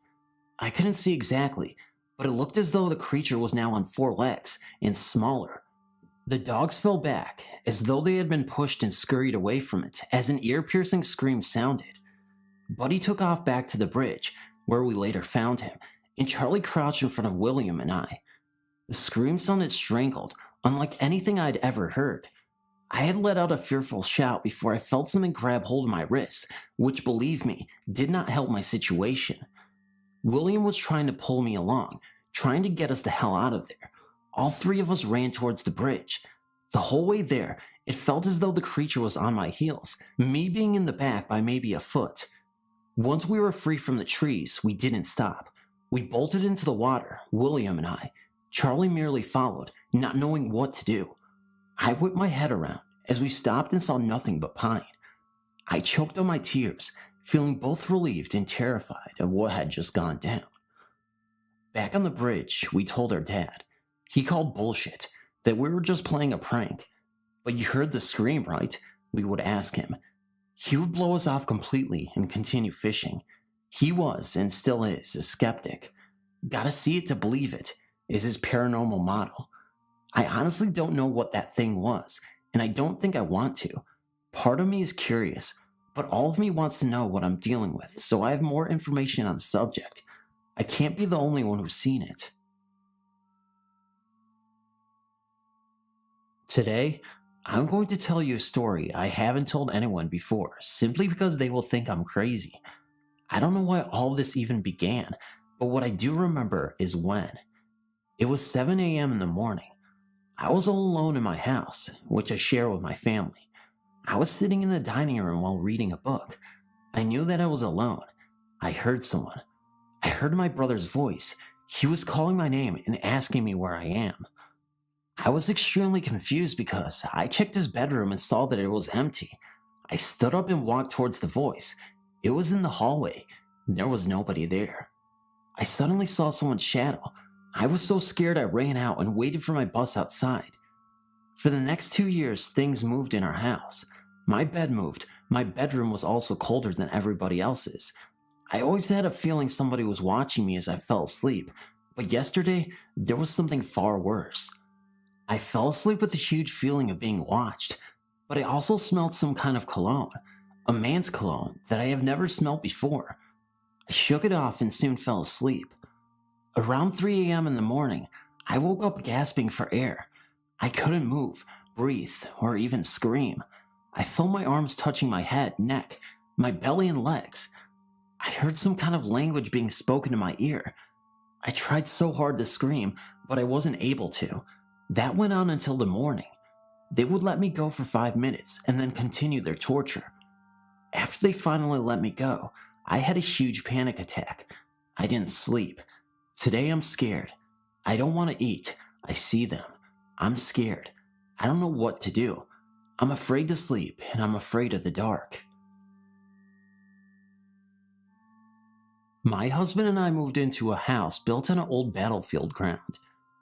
I couldn't see exactly, but it looked as though the creature was now on 4 legs and smaller. The dogs fell back, as though they had been pushed and scurried away from it as an ear-piercing scream sounded. Buddy took off back to the bridge, where we later found him, and Charlie crouched in front of William and I. The scream sounded strangled, unlike anything I'd ever heard. I had let out a fearful shout before I felt something grab hold of my wrist, which, believe me, did not help my situation. William was trying to pull me along, trying to get us the hell out of there. All 3 of us ran towards the bridge. The whole way there, it felt as though the creature was on my heels, me being in the back by maybe a foot. Once we were free from the trees, we didn't stop. We bolted into the water, William and I. Charlie merely followed, not knowing what to do. I whipped my head around as we stopped and saw nothing but pine. I choked on my tears, feeling both relieved and terrified of what had just gone down. Back on the bridge, we told our dad. He called bullshit, that we were just playing a prank. But you heard the scream, right? We would ask him. He would blow us off completely and continue fishing. He was, and still is, a skeptic. Gotta see it to believe it, is his paranormal motto. I honestly don't know what that thing was, and I don't think I want to. Part of me is curious, but all of me wants to know what I'm dealing with, so I have more information on the subject. I can't be the only one who's seen it. Today, I'm going to tell you a story I haven't told anyone before, simply because they will think I'm crazy. I don't know why all this even began, but what I do remember is when. It was 7 a.m. in the morning. I was all alone in my house, which I share with my family. I was sitting in the dining room while reading a book. I knew that I was alone. I heard someone. I heard my brother's voice. He was calling my name and asking me where I am. I was extremely confused because I checked his bedroom and saw that it was empty. I stood up and walked towards the voice. It was in the hallway. There was nobody there. I suddenly saw someone's shadow. I was so scared I ran out and waited for my bus outside. For the next 2 years, things moved in our house. My bed moved. My bedroom was also colder than everybody else's. I always had a feeling somebody was watching me as I fell asleep, but yesterday, there was something far worse. I fell asleep with a huge feeling of being watched, but I also smelled some kind of cologne, a man's cologne that I have never smelled before. I shook it off and soon fell asleep. Around 3 a.m. in the morning, I woke up gasping for air. I couldn't move, breathe, or even scream. I felt my arms touching my head, neck, my belly and legs. I heard some kind of language being spoken in my ear. I tried so hard to scream, but I wasn't able to. That went on until the morning. They would let me go for 5 minutes and then continue their torture. After they finally let me go, I had a huge panic attack. I didn't sleep. Today I'm scared. I don't want to eat. I see them. I'm scared. I don't know what to do. I'm afraid to sleep, and I'm afraid of the dark. My husband and I moved into a house built on an old battlefield ground.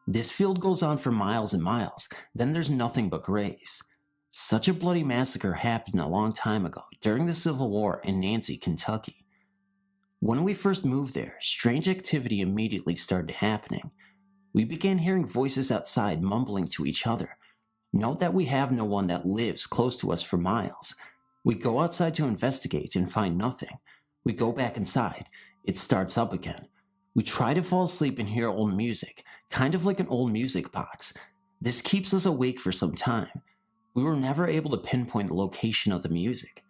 This field goes on for miles and miles, then there's nothing but graves. Such a bloody massacre happened a long time ago during the Civil War in Nancy, Kentucky. When we first moved there, strange activity immediately started happening. We began hearing voices outside mumbling to each other. Note that we have no one that lives close to us for miles. We go outside to investigate and find nothing. We go back inside. It starts up again. We try to fall asleep and hear old music, kind of like an old music box. This keeps us awake for some time. We were never able to pinpoint the location of the music.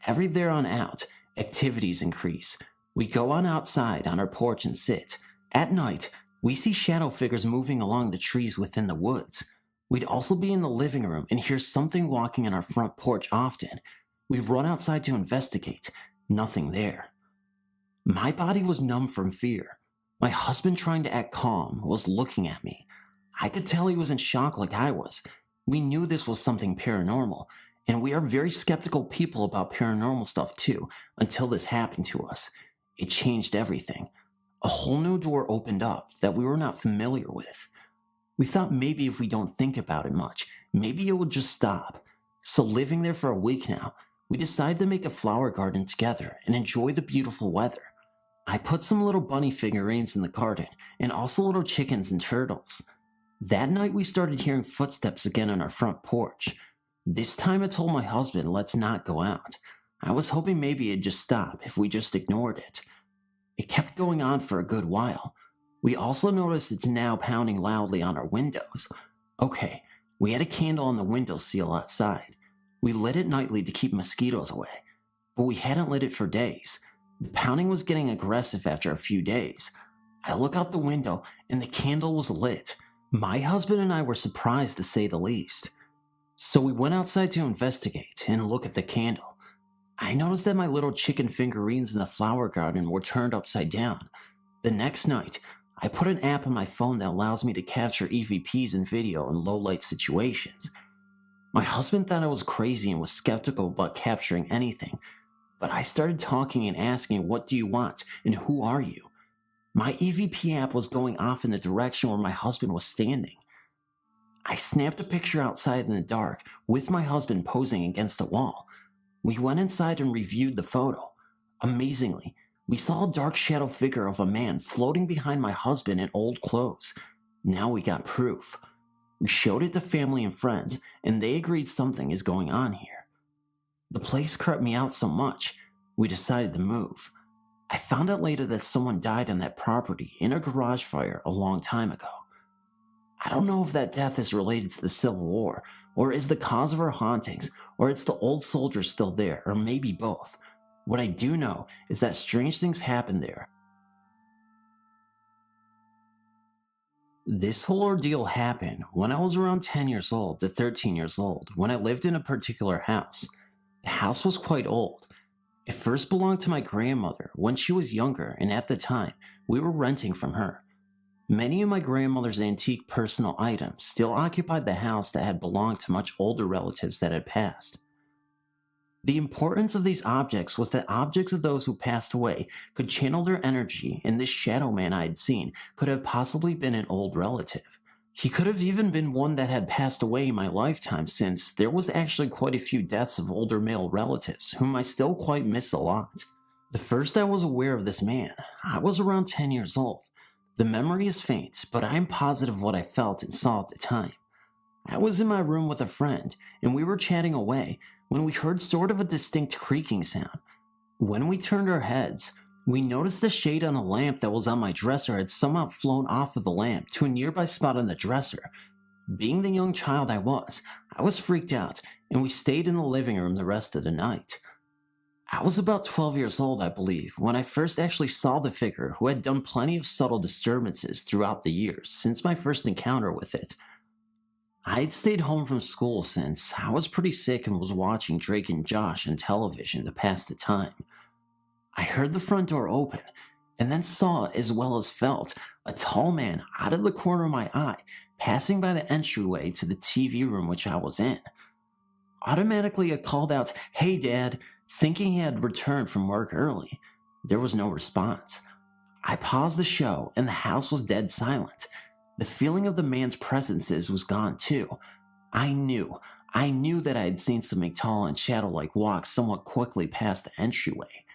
Every there on out, activities increase. We go on outside on our porch and sit. At night, we see shadow figures moving along the trees within the woods. We'd also be in the living room and hear something walking on our front porch often. We run outside to investigate. Nothing there. My body was numb from fear. My husband, trying to act calm, was looking at me. I could tell he was in shock like I was. We knew this was something paranormal, and we are very skeptical people about paranormal stuff too, until this happened to us. It changed everything. A whole new door opened up that we were not familiar with. We thought maybe if we don't think about it much, maybe it would just stop. So living there for a week now, we decided to make a flower garden together and enjoy the beautiful weather. I put some little bunny figurines in the garden, and also little chickens and turtles. That night we started hearing footsteps again on our front porch. This time I told my husband, let's not go out. I was hoping maybe it'd just stop if we just ignored it. It kept going on for a good while. We also noticed it's now pounding loudly on our windows. Okay, we had a candle on the windowsill outside. We lit it nightly to keep mosquitoes away, but we hadn't lit it for days. The pounding was getting aggressive after a few days. I look out the window and the candle was lit. My husband and I were surprised to say the least. So we went outside to investigate and look at the candle. I noticed that my little chicken figurines in the flower garden were turned upside down. The next night, I put an app on my phone that allows me to capture EVPs in video in low light situations. My husband thought I was crazy and was skeptical about capturing anything, but I started talking and asking, what do you want and who are you? My EVP app was going off in the direction where my husband was standing. I snapped a picture outside in the dark with my husband posing against the wall. We went inside and reviewed the photo. Amazingly, we saw a dark shadow figure of a man floating behind my husband in old clothes. Now we got proof. We showed it to family and friends, and they agreed something is going on here. The place crept me out so much, we decided to move. I found out later that someone died on that property in a garage fire a long time ago. I don't know if that death is related to the Civil War, or is the cause of our hauntings, or it's the old soldiers still there, or maybe both. What I do know is that strange things happen there. This whole ordeal happened when I was around 10 years old to 13 years old, when I lived in a particular house. The house was quite old. It first belonged to my grandmother when she was younger, and at the time, we were renting from her. Many of my grandmother's antique personal items still occupied the house that had belonged to much older relatives that had passed. The importance of these objects was that objects of those who passed away could channel their energy, and this shadow man I had seen could have possibly been an old relative. He could have even been one that had passed away in my lifetime, since there was actually quite a few deaths of older male relatives whom I still quite miss a lot. The first I was aware of this man, I was around 10 years old. The memory is faint, but I am positive what I felt and saw at the time. I was in my room with a friend, and we were chatting away when we heard sort of a distinct creaking sound. When we turned our heads, we noticed the shade on a lamp that was on my dresser had somehow flown off of the lamp to a nearby spot on the dresser. Being the young child I was freaked out, and we stayed in the living room the rest of the night. I was about 12 years old, I believe, when I first actually saw the figure who had done plenty of subtle disturbances throughout the years since my first encounter with it. I had stayed home from school since I was pretty sick and was watching Drake and Josh on television to pass the time. I heard the front door open, and then saw as well as felt a tall man out of the corner of my eye passing by the entryway to the TV room which I was in. Automatically I called out, "Hey Dad," thinking he had returned from work early. There was no response. I paused the show and the house was dead silent. The feeling of the man's presences was gone too. I knew that I had seen something tall and shadow-like walk somewhat quickly past the entryway.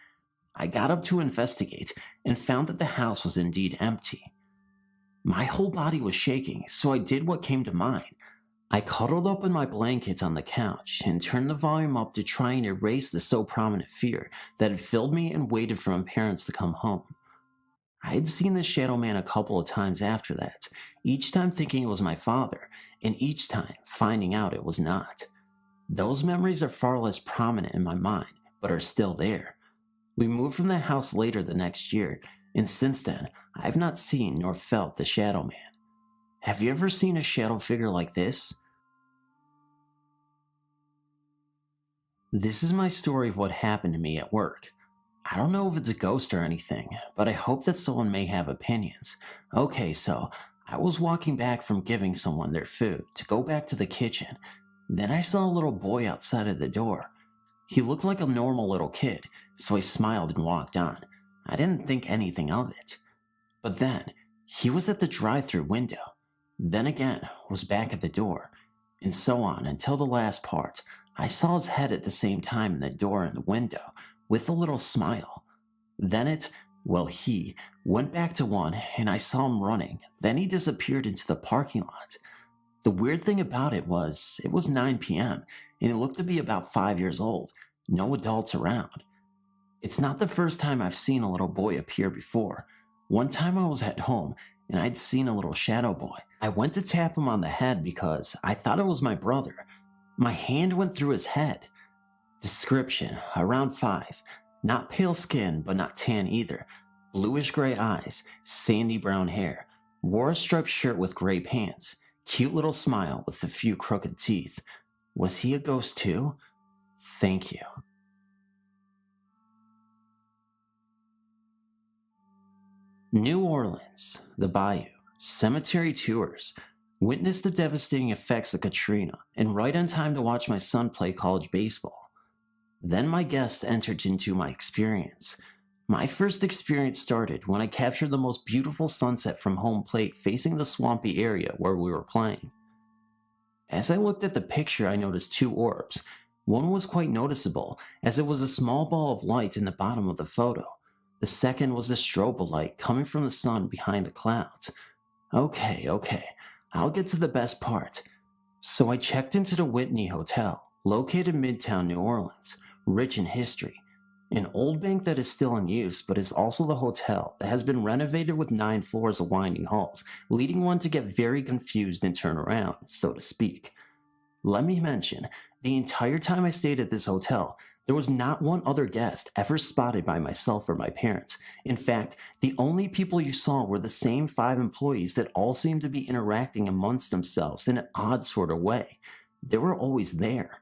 I got up to investigate and found that the house was indeed empty. My whole body was shaking, so I did what came to mind. I cuddled up in my blanket on the couch and turned the volume up to try and erase the so prominent fear that had filled me and waited for my parents to come home. I had seen the shadow man a couple of times after that, each time thinking it was my father, and each time finding out it was not. Those memories are far less prominent in my mind, but are still there. We moved from the house later the next year, and since then, I have not seen nor felt the shadow man. Have you ever seen a shadow figure like this? This is my story of what happened to me at work. I don't know if it's a ghost or anything, but I hope that someone may have opinions. Okay, so I was walking back from giving someone their food to go back to the kitchen. Then I saw a little boy outside of the door. He looked like a normal little kid, so I smiled and walked on. I didn't think anything of it. But then, he was at the drive-thru window. Then again, was back at the door. And so on until the last part. I saw his head at the same time in the door and the window, with a little smile. Then he went back to one and I saw him running. Then he disappeared into the parking lot. The weird thing about it was 9 p.m. and it looked to be about 5 years old. No adults around. It's not the first time I've seen a little boy appear before. One time I was at home and I'd seen a little shadow boy. I went to tap him on the head because I thought it was my brother. My hand went through his head. Description: around 5. Not pale skin, but not tan either. Bluish gray eyes, sandy brown hair. Wore a striped shirt with gray pants. Cute little smile with a few crooked teeth. Was he a ghost too? Thank you. New Orleans, the Bayou, cemetery tours. Witnessed the devastating effects of Katrina, and right on time to watch my son play college baseball. Then my guest entered into my experience. My first experience started when I captured the most beautiful sunset from home plate facing the swampy area where we were playing. As I looked at the picture, I noticed 2 orbs. One was quite noticeable, as it was a small ball of light in the bottom of the photo. The second was the strobe of light coming from the sun behind the clouds. Okay, I'll get to the best part. So I checked into the Whitney Hotel, located in Midtown New Orleans, rich in history. An old bank that is still in use, but is also the hotel that has been renovated with 9 floors of winding halls, leading one to get very confused and turn around, so to speak. Let me mention, the entire time I stayed at this hotel, there was not one other guest ever spotted by myself or my parents. In fact, the only people you saw were the same 5 employees that all seemed to be interacting amongst themselves in an odd sort of way. They were always there.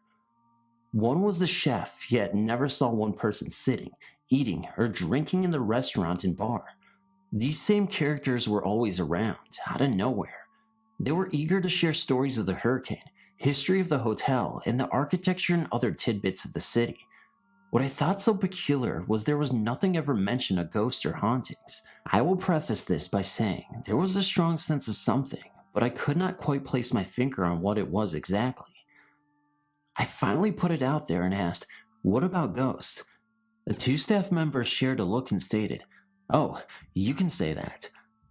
One was the chef, yet never saw one person sitting, eating, or drinking in the restaurant and bar. These same characters were always around, out of nowhere. They were eager to share stories of the hurricane, history of the hotel, and the architecture and other tidbits of the city. What I thought so peculiar was there was nothing ever mentioned of ghosts or hauntings. I will preface this by saying there was a strong sense of something, but I could not quite place my finger on what it was exactly. I finally put it out there and asked, "What about ghosts?" The 2 staff members shared a look and stated, "Oh, you can say that."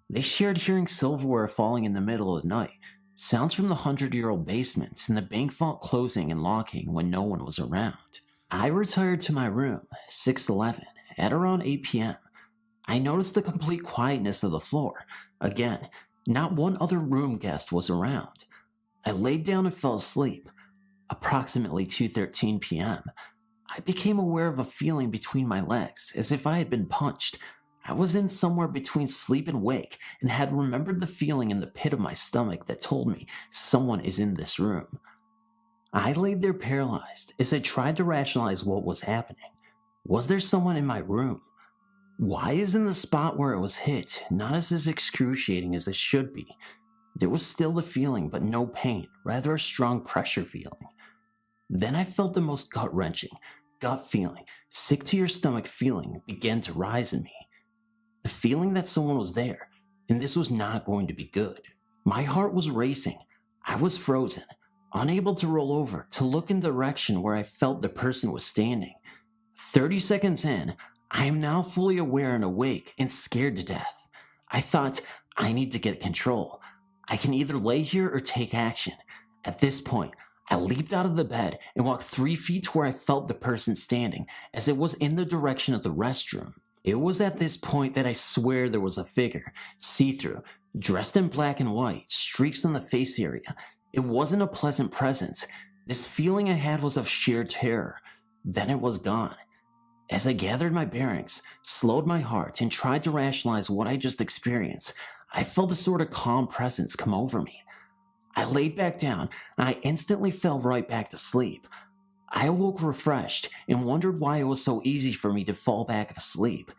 They shared hearing silverware falling in the middle of the night, sounds from the 100-year-old basement, and the bank vault closing and locking when no one was around. I retired to my room, 6:11, at around 8 p.m. I noticed the complete quietness of the floor. Again, not one other room guest was around. I laid down and fell asleep. Approximately 2:13 p.m., I became aware of a feeling between my legs, as if I had been punched. I was in somewhere between sleep and wake, and had remembered the feeling in the pit of my stomach that told me someone is in this room. I laid there paralyzed as I tried to rationalize what was happening. Was there someone in my room? Why isn't the spot where it was hit not as excruciating as it should be? There was still the feeling, but no pain, rather a strong pressure feeling. Then I felt the most gut-wrenching, gut feeling, sick to your stomach feeling begin to rise in me. The feeling that someone was there, and this was not going to be good. My heart was racing. I was frozen, unable to roll over to look in the direction where I felt the person was standing. 30 seconds in, I am now fully aware and awake and scared to death. I thought, I need to get control. I can either lay here or take action. At this point, I leaped out of the bed and walked 3 feet to where I felt the person standing, as it was in the direction of the restroom. It was at this point that I swear there was a figure, see-through, dressed in black and white, streaks on the face area. It wasn't a pleasant presence. This feeling I had was of sheer terror. Then it was gone. As I gathered my bearings, slowed my heart, and tried to rationalize what I just experienced, I felt a sort of calm presence come over me. I laid back down, and I instantly fell right back to sleep. I awoke refreshed and wondered why it was so easy for me to fall back to sleep.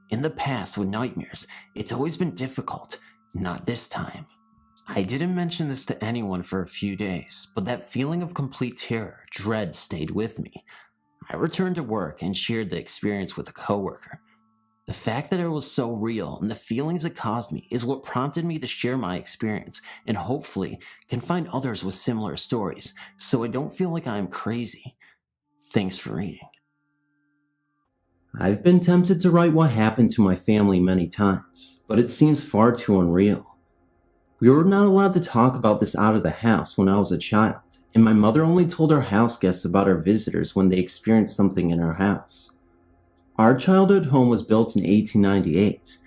In the past, with nightmares, it's always been difficult. Not this time. I didn't mention this to anyone for a few days, but that feeling of complete terror, dread stayed with me. I returned to work and shared the experience with a coworker. The fact that it was so real and the feelings it caused me is what prompted me to share my experience and hopefully can find others with similar stories so I don't feel like I am crazy. Thanks for reading. I've been tempted to write what happened to my family many times, but it seems far too unreal. We were not allowed to talk about this out of the house when I was a child, and my mother only told our house guests about our visitors when they experienced something in our house. Our childhood home was built in 1898.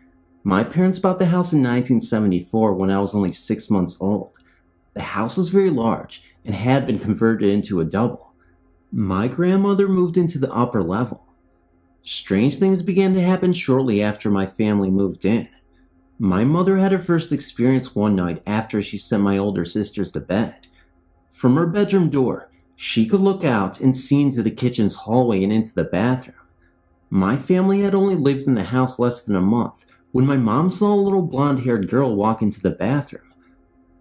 My parents bought the house in 1974 when I was only 6 months old. The house was very large and had been converted into a double. My grandmother moved into the upper level. Strange things began to happen shortly after my family moved in. My mother had her first experience one night after she sent my older sisters to bed. From her bedroom door, she could look out and see into the kitchen's hallway and into the bathroom. My family had only lived in the house less than a month when my mom saw a little blonde-haired girl walk into the bathroom.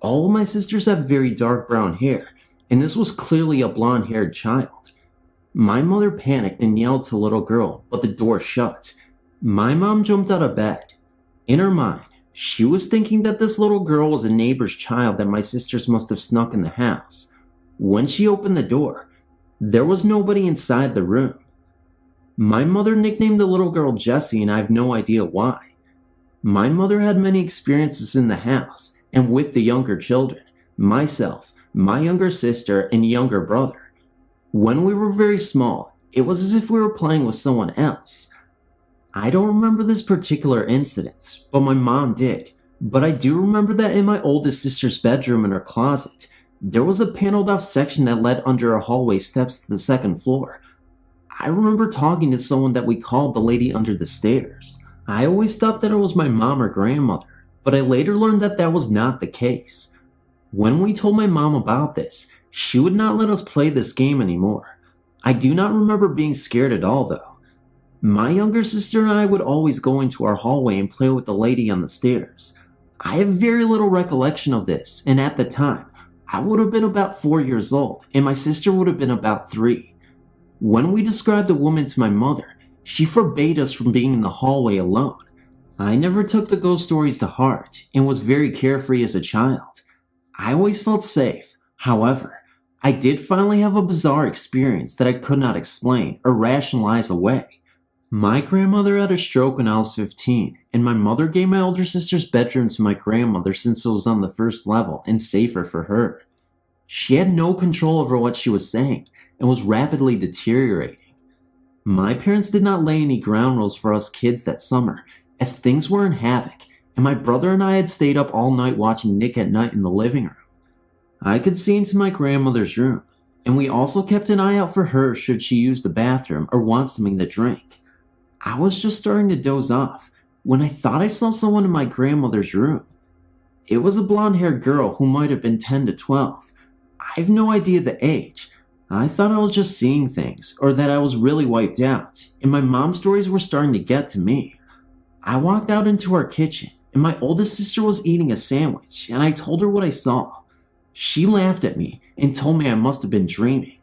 All of my sisters have very dark brown hair, and this was clearly a blonde-haired child. My mother panicked and yelled to the little girl, but the door shut. My mom jumped out of bed. In her mind, she was thinking that this little girl was a neighbor's child that my sisters must have snuck in the house. When she opened the door, there was nobody inside the room. My mother nicknamed the little girl Jessie, and I have no idea why. My mother had many experiences in the house and with the younger children, myself, my younger sister, and younger brother. When we were very small, it was as if we were playing with someone else. I don't remember this particular incident, but my mom did. But I do remember that in my oldest sister's bedroom in her closet, there was a paneled off section that led under a hallway steps to the second floor. I remember talking to someone that we called the lady under the stairs. I always thought that it was my mom or grandmother, but I later learned that that was not the case. When we told my mom about this, she would not let us play this game anymore. I do not remember being scared at all though. My younger sister and I would always go into our hallway and play with the lady on the stairs. I have very little recollection of this, and at the time, I would have been about 4 years old, and my sister would have been about 3. When we described the woman to my mother, she forbade us from being in the hallway alone. I never took the ghost stories to heart, and was very carefree as a child. I always felt safe. However, I did finally have a bizarre experience that I could not explain or rationalize away. My grandmother had a stroke when I was 15, and my mother gave my older sister's bedroom to my grandmother since it was on the first level and safer for her. She had no control over what she was saying and was rapidly deteriorating. My parents did not lay any ground rules for us kids that summer, as things were in havoc, and my brother and I had stayed up all night watching Nick at Night in the living room. I could see into my grandmother's room, and we also kept an eye out for her should she use the bathroom or want something to drink. I was just starting to doze off when I thought I saw someone in my grandmother's room. It was a blonde-haired girl who might have been 10 to 12. I have no idea the age. I thought I was just seeing things, or that I was really wiped out, and my mom's stories were starting to get to me. I walked out into our kitchen, and my oldest sister was eating a sandwich, and I told her what I saw. She laughed at me and told me I must have been dreaming.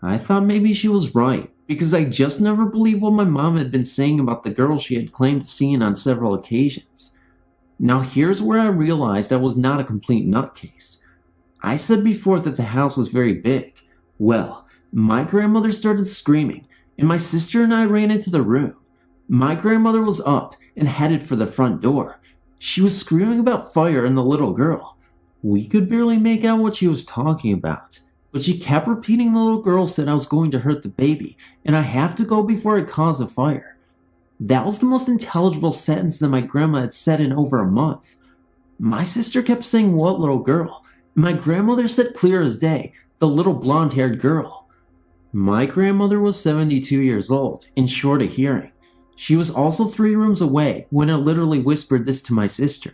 I thought maybe she was right, because I just never believed what my mom had been saying about the girl she had claimed seeing on several occasions. Now here's where I realized I was not a complete nutcase. I said before that the house was very big. Well, my grandmother started screaming, and my sister and I ran into the room. My grandmother was up and headed for the front door. She was screaming about fire and the little girl. We could barely make out what she was talking about, but she kept repeating the little girl said I was going to hurt the baby, and I have to go before I cause a fire. That was the most intelligible sentence that my grandma had said in over a month. My sister kept saying, "What little girl?" And my grandmother said clear as day, "The little blonde-haired girl." My grandmother was 72 years old and short of hearing. She was also 3 rooms away when I literally whispered this to my sister.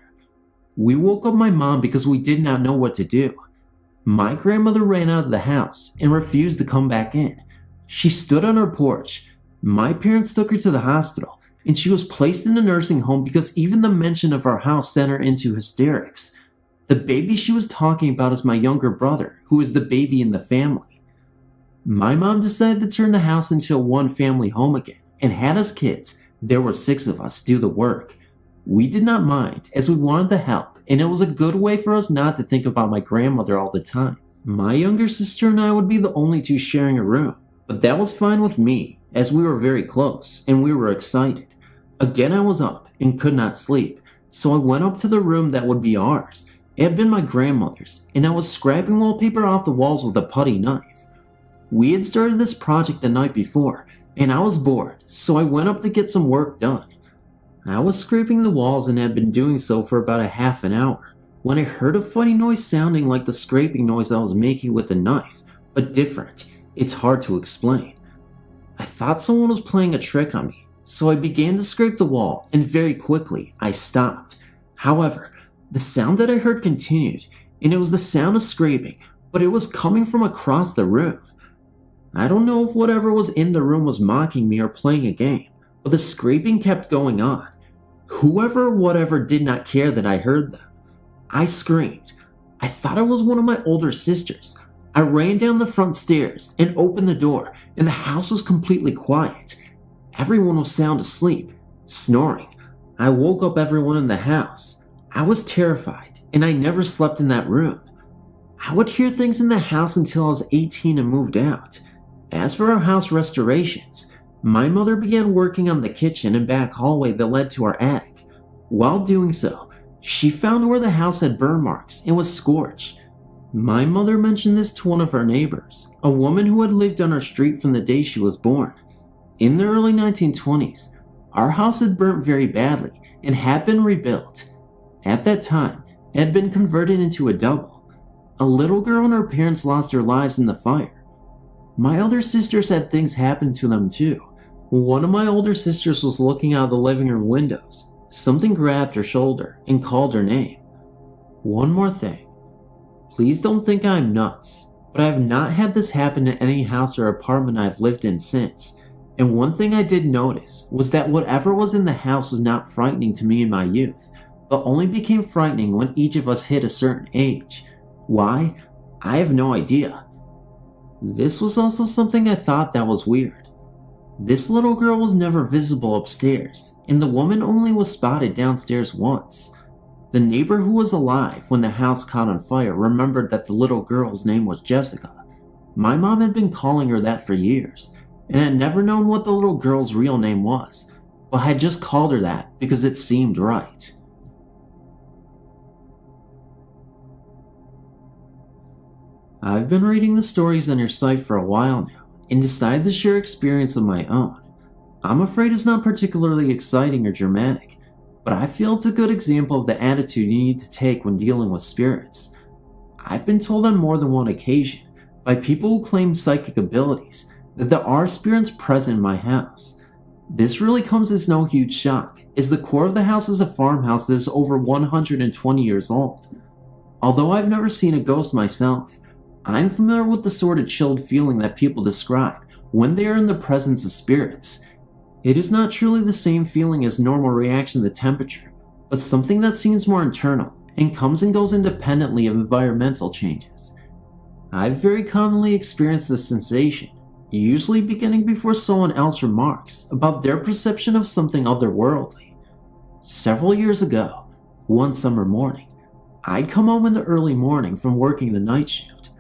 We woke up my mom because we did not know what to do. My grandmother ran out of the house and refused to come back in. She stood on her porch. My parents took her to the hospital, and she was placed in a nursing home because even the mention of our house sent her into hysterics. The baby she was talking about is my younger brother, who is the baby in the family. My mom decided to turn the house into a one-family home again, and had us kids, there were 6 of us, do the work. We did not mind, as we wanted to help, and it was a good way for us not to think about my grandmother all the time. My younger sister and I would be the only 2 sharing a room, but that was fine with me, as we were very close, and we were excited. Again I was up, and could not sleep, so I went up to the room that would be ours. It had been my grandmother's, and I was scraping wallpaper off the walls with a putty knife. We had started this project the night before, and I was bored, so I went up to get some work done. I was scraping the walls and had been doing so for about a half an hour, when I heard a funny noise sounding like the scraping noise I was making with the knife, but different. It's hard to explain. I thought someone was playing a trick on me, so I began to scrape the wall, and very quickly I stopped. However, the sound that I heard continued, and it was the sound of scraping, but it was coming from across the room. I don't know if whatever was in the room was mocking me or playing a game, but the scraping kept going on. Whoever or whatever did not care that I heard them. I screamed. I thought it was one of my older sisters. I ran down the front stairs and opened the door, and the house was completely quiet. Everyone was sound asleep, snoring. I woke up everyone in the house. I was terrified, and I never slept in that room. I would hear things in the house until I was 18 and moved out. As for our house restorations, my mother began working on the kitchen and back hallway that led to our attic. While doing so, she found where the house had burn marks and was scorched. My mother mentioned this to one of our neighbors, a woman who had lived on our street from the day she was born. In the early 1920s, our house had burnt very badly and had been rebuilt. At that time, it had been converted into a double. A little girl and her parents lost their lives in the fire. My other sisters had things happen to them too. One of my older sisters was looking out of the living room windows. Something grabbed her shoulder and called her name. One more thing. Please don't think I'm nuts, but I have not had this happen in any house or apartment I've lived in since. And one thing I did notice was that whatever was in the house was not frightening to me in my youth, but only became frightening when each of us hit a certain age. Why? I have no idea. This was also something I thought that was weird. This little girl was never visible upstairs, and the woman only was spotted downstairs once. The neighbor who was alive when the house caught on fire remembered that the little girl's name was Jessica. My mom had been calling her that for years, and had never known what the little girl's real name was, but had just called her that because it seemed right. I've been reading the stories on your site for a while now, and decided to share experience of my own. I'm afraid it's not particularly exciting or dramatic, but I feel it's a good example of the attitude you need to take when dealing with spirits. I've been told on more than one occasion, by people who claim psychic abilities, that there are spirits present in my house. This really comes as no huge shock, as the core of the house is a farmhouse that is over 120 years old. Although I've never seen a ghost myself, I'm familiar with the sort of chilled feeling that people describe when they are in the presence of spirits. It is not truly the same feeling as normal reaction to temperature, but something that seems more internal and comes and goes independently of environmental changes. I've very commonly experienced this sensation, usually beginning before someone else remarks about their perception of something otherworldly. Several years ago, one summer morning, I'd come home in the early morning from working the night shift.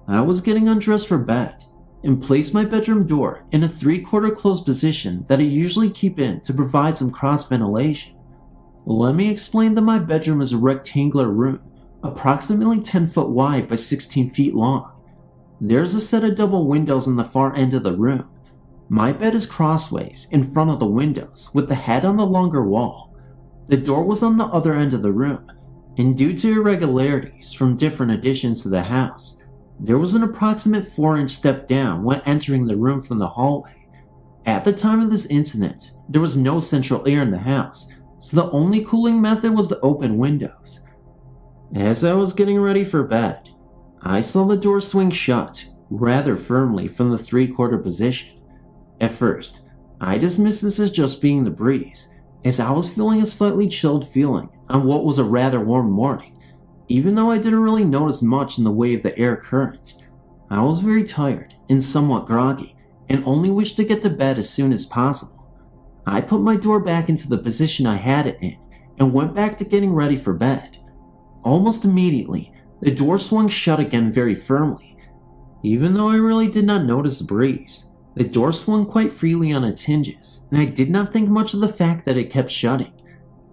I was getting undressed for bed and placed my bedroom door in a 3/4 closed position that I usually keep in to provide some cross ventilation. Let me explain that my bedroom is a rectangular room, approximately 10 foot wide by 16 feet long. There's a set of double windows on the far end of the room. My bed is crossways in front of the windows with the head on the longer wall. The door was on the other end of the room, and due to irregularities from different additions to the house, there was an approximate 4-inch step down when entering the room from the hallway. At the time of this incident, there was no central air in the house, so the only cooling method was to open windows. As I was getting ready for bed, I saw the door swing shut rather firmly from the 3/4 position. At first, I dismissed this as just being the breeze, as I was feeling a slightly chilled feeling on what was a rather warm morning, even though I didn't really notice much in the way of the air current. I was very tired and somewhat groggy, and only wished to get to bed as soon as possible. I put my door back into the position I had it in, and went back to getting ready for bed. Almost immediately, the door swung shut again very firmly. Even though I really did not notice the breeze, the door swung quite freely on its hinges, and I did not think much of the fact that it kept shutting.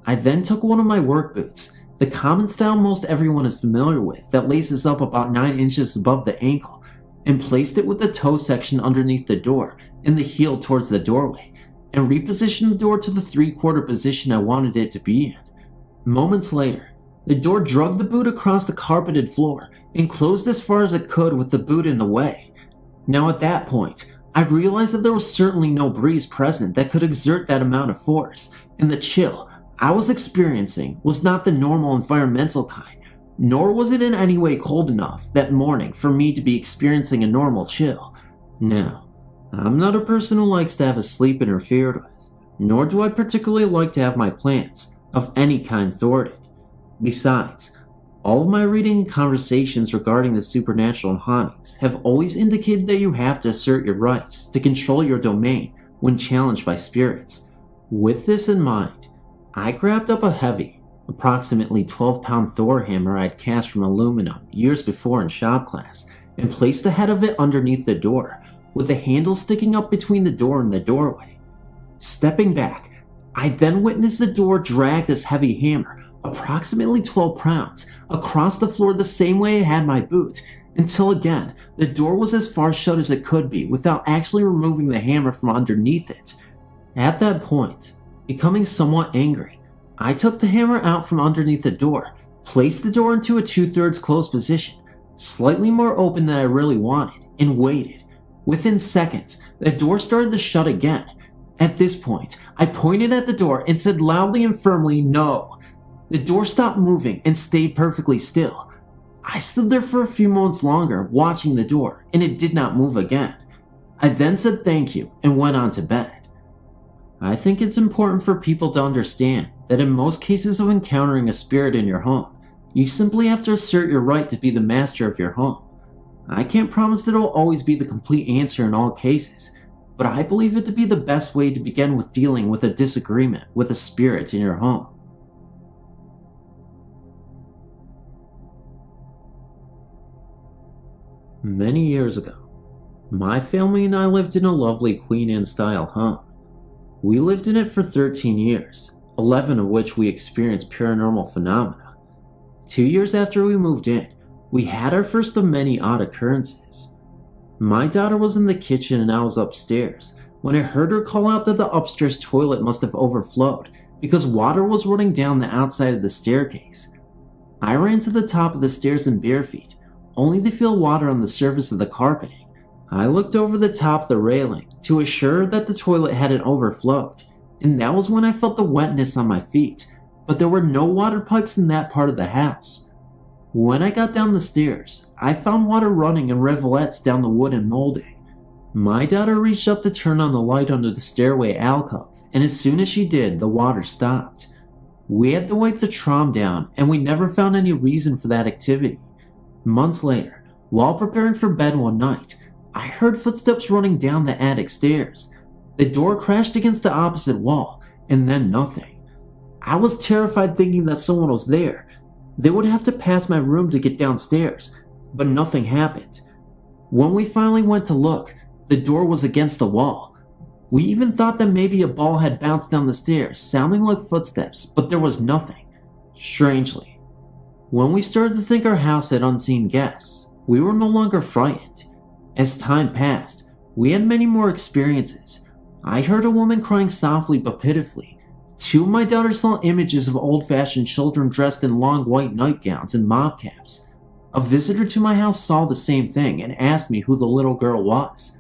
I then took one of my work boots, the common style most everyone is familiar with that laces up about 9 inches above the ankle, and placed it with the toe section underneath the door and the heel towards the doorway, and repositioned the door to the 3/4 position I wanted it to be in. Moments later, the door dragged the boot across the carpeted floor and closed as far as it could with the boot in the way. Now at that point, I realized that there was certainly no breeze present that could exert that amount of force, and the chill I was experiencing was not the normal environmental kind, nor was it in any way cold enough that morning for me to be experiencing a normal chill. Now, I'm not a person who likes to have his sleep interfered with, nor do I particularly like to have my plans of any kind thwarted. Besides, all of my reading and conversations regarding the supernatural and hauntings have always indicated that you have to assert your rights to control your domain when challenged by spirits. With this in mind, I grabbed up a heavy, approximately 12-pound Thor hammer I'd cast from aluminum years before in shop class, and placed the head of it underneath the door, with the handle sticking up between the door and the doorway. Stepping back, I then witnessed the door drag this heavy hammer, approximately 12 pounds, across the floor the same way I had my boot, until again, the door was as far shut as it could be without actually removing the hammer from underneath it. At that point, becoming somewhat angry, I took the hammer out from underneath the door, placed the door into a 2/3 closed position, slightly more open than I really wanted, and waited. Within seconds, the door started to shut again. At this point, I pointed at the door and said loudly and firmly, "No." The door stopped moving and stayed perfectly still. I stood there for a few moments longer watching the door, and it did not move again. I then said thank you and went on to bed. I think it's important for people to understand that in most cases of encountering a spirit in your home, you simply have to assert your right to be the master of your home. I can't promise that it will always be the complete answer in all cases, but I believe it to be the best way to begin with dealing with a disagreement with a spirit in your home. Many years ago, my family and I lived in a lovely Queen Anne style home. We lived in it for 13 years, 11 of which we experienced paranormal phenomena. 2 years after we moved in, we had our first of many odd occurrences. My daughter was in the kitchen and I was upstairs when I heard her call out that the upstairs toilet must have overflowed because water was running down the outside of the staircase. I ran to the top of the stairs in bare feet, only to feel water on the surface of the carpeting. I looked over the top of the railing to assure that the toilet hadn't overflowed, and that was when I felt the wetness on my feet, but there were no water pipes in that part of the house. When I got down the stairs, I found water running in rivulets down the wooden molding. My daughter reached up to turn on the light under the stairway alcove, and as soon as she did, the water stopped. We had to wipe the trom down, and we never found any reason for that activity. Months later, while preparing for bed one night, I heard footsteps running down the attic stairs. The door crashed against the opposite wall, and then nothing. I was terrified thinking that someone was there. They would have to pass my room to get downstairs, but nothing happened. When we finally went to look, the door was against the wall. We even thought that maybe a ball had bounced down the stairs, sounding like footsteps, but there was nothing. Strangely, when we started to think our house had unseen guests, we were no longer frightened. As time passed, we had many more experiences. I heard a woman crying softly but pitifully. Two of my daughters saw images of old-fashioned children dressed in long white nightgowns and mob caps. A visitor to my house saw the same thing and asked me who the little girl was.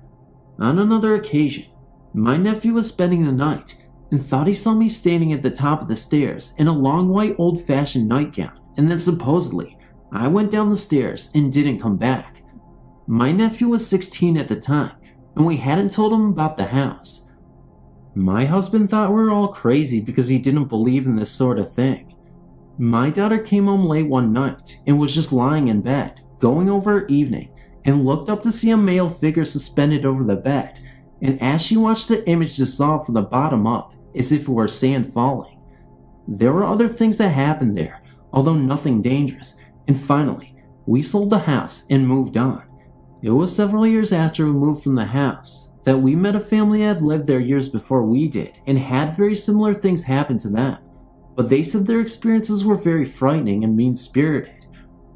On another occasion, my nephew was spending the night and thought he saw me standing at the top of the stairs in a long white old-fashioned nightgown, and then supposedly I went down the stairs and didn't come back. My nephew was 16 at the time, and we hadn't told him about the house. My husband thought we were all crazy because he didn't believe in this sort of thing. My daughter came home late one night and was just lying in bed, going over her evening, and looked up to see a male figure suspended over the bed, and as she watched the image dissolve from the bottom up, as if it were sand falling. There were other things that happened there, although nothing dangerous, and finally, we sold the house and moved on. It was several years after we moved from the house that we met a family that had lived there years before we did and had very similar things happen to them, but they said their experiences were very frightening and mean-spirited.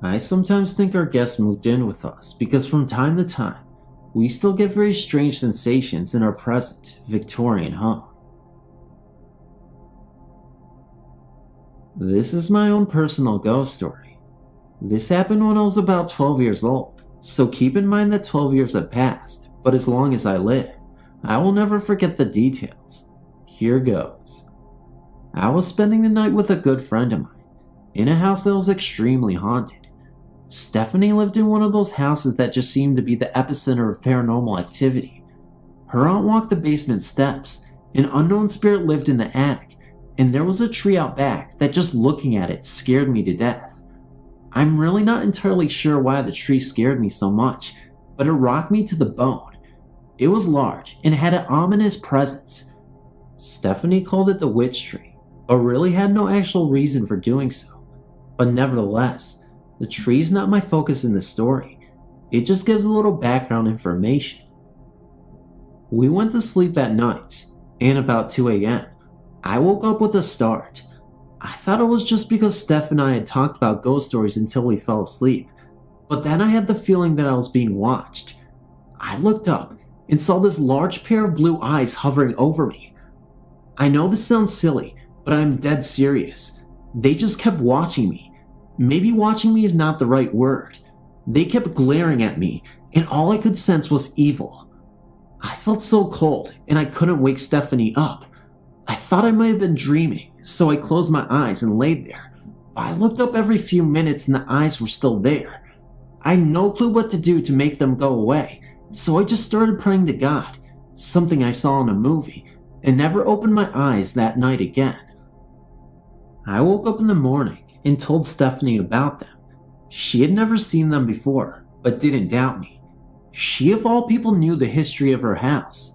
I sometimes think our guests moved in with us because from time to time, we still get very strange sensations in our present Victorian home. This is my own personal ghost story. This happened when I was about 12 years old, so keep in mind that 12 years have passed. But as long as I live, I will never forget the details. Here goes. I was spending the night with a good friend of mine, in a house that was extremely haunted. Stephanie lived in one of those houses that just seemed to be the epicenter of paranormal activity. Her aunt walked the basement steps, an unknown spirit lived in the attic, and there was a tree out back that just looking at it scared me to death. I'm really not entirely sure why the tree scared me so much, but it rocked me to the bone. It was large and had an ominous presence. Stephanie called it the witch tree, but really had no actual reason for doing so. But nevertheless, the tree is not my focus in the story. It just gives a little background information. We went to sleep that night, and about 2 a.m., I woke up with a start. I thought it was just because Steph and I had talked about ghost stories until we fell asleep, but then I had the feeling that I was being watched. I looked up and saw this large pair of blue eyes hovering over me. I know this sounds silly, but I'm dead serious. They just kept watching me. Maybe watching me is not the right word. They kept glaring at me, and all I could sense was evil. I felt so cold, and I couldn't wake Stephanie up. I thought I might have been dreaming, so I closed my eyes and laid there. But I looked up every few minutes and the eyes were still there. I had no clue what to do to make them go away, so I just started praying to God, something I saw in a movie, and never opened my eyes that night again. I woke up in the morning and told Stephanie about them. She had never seen them before, but didn't doubt me. She of all people knew the history of her house.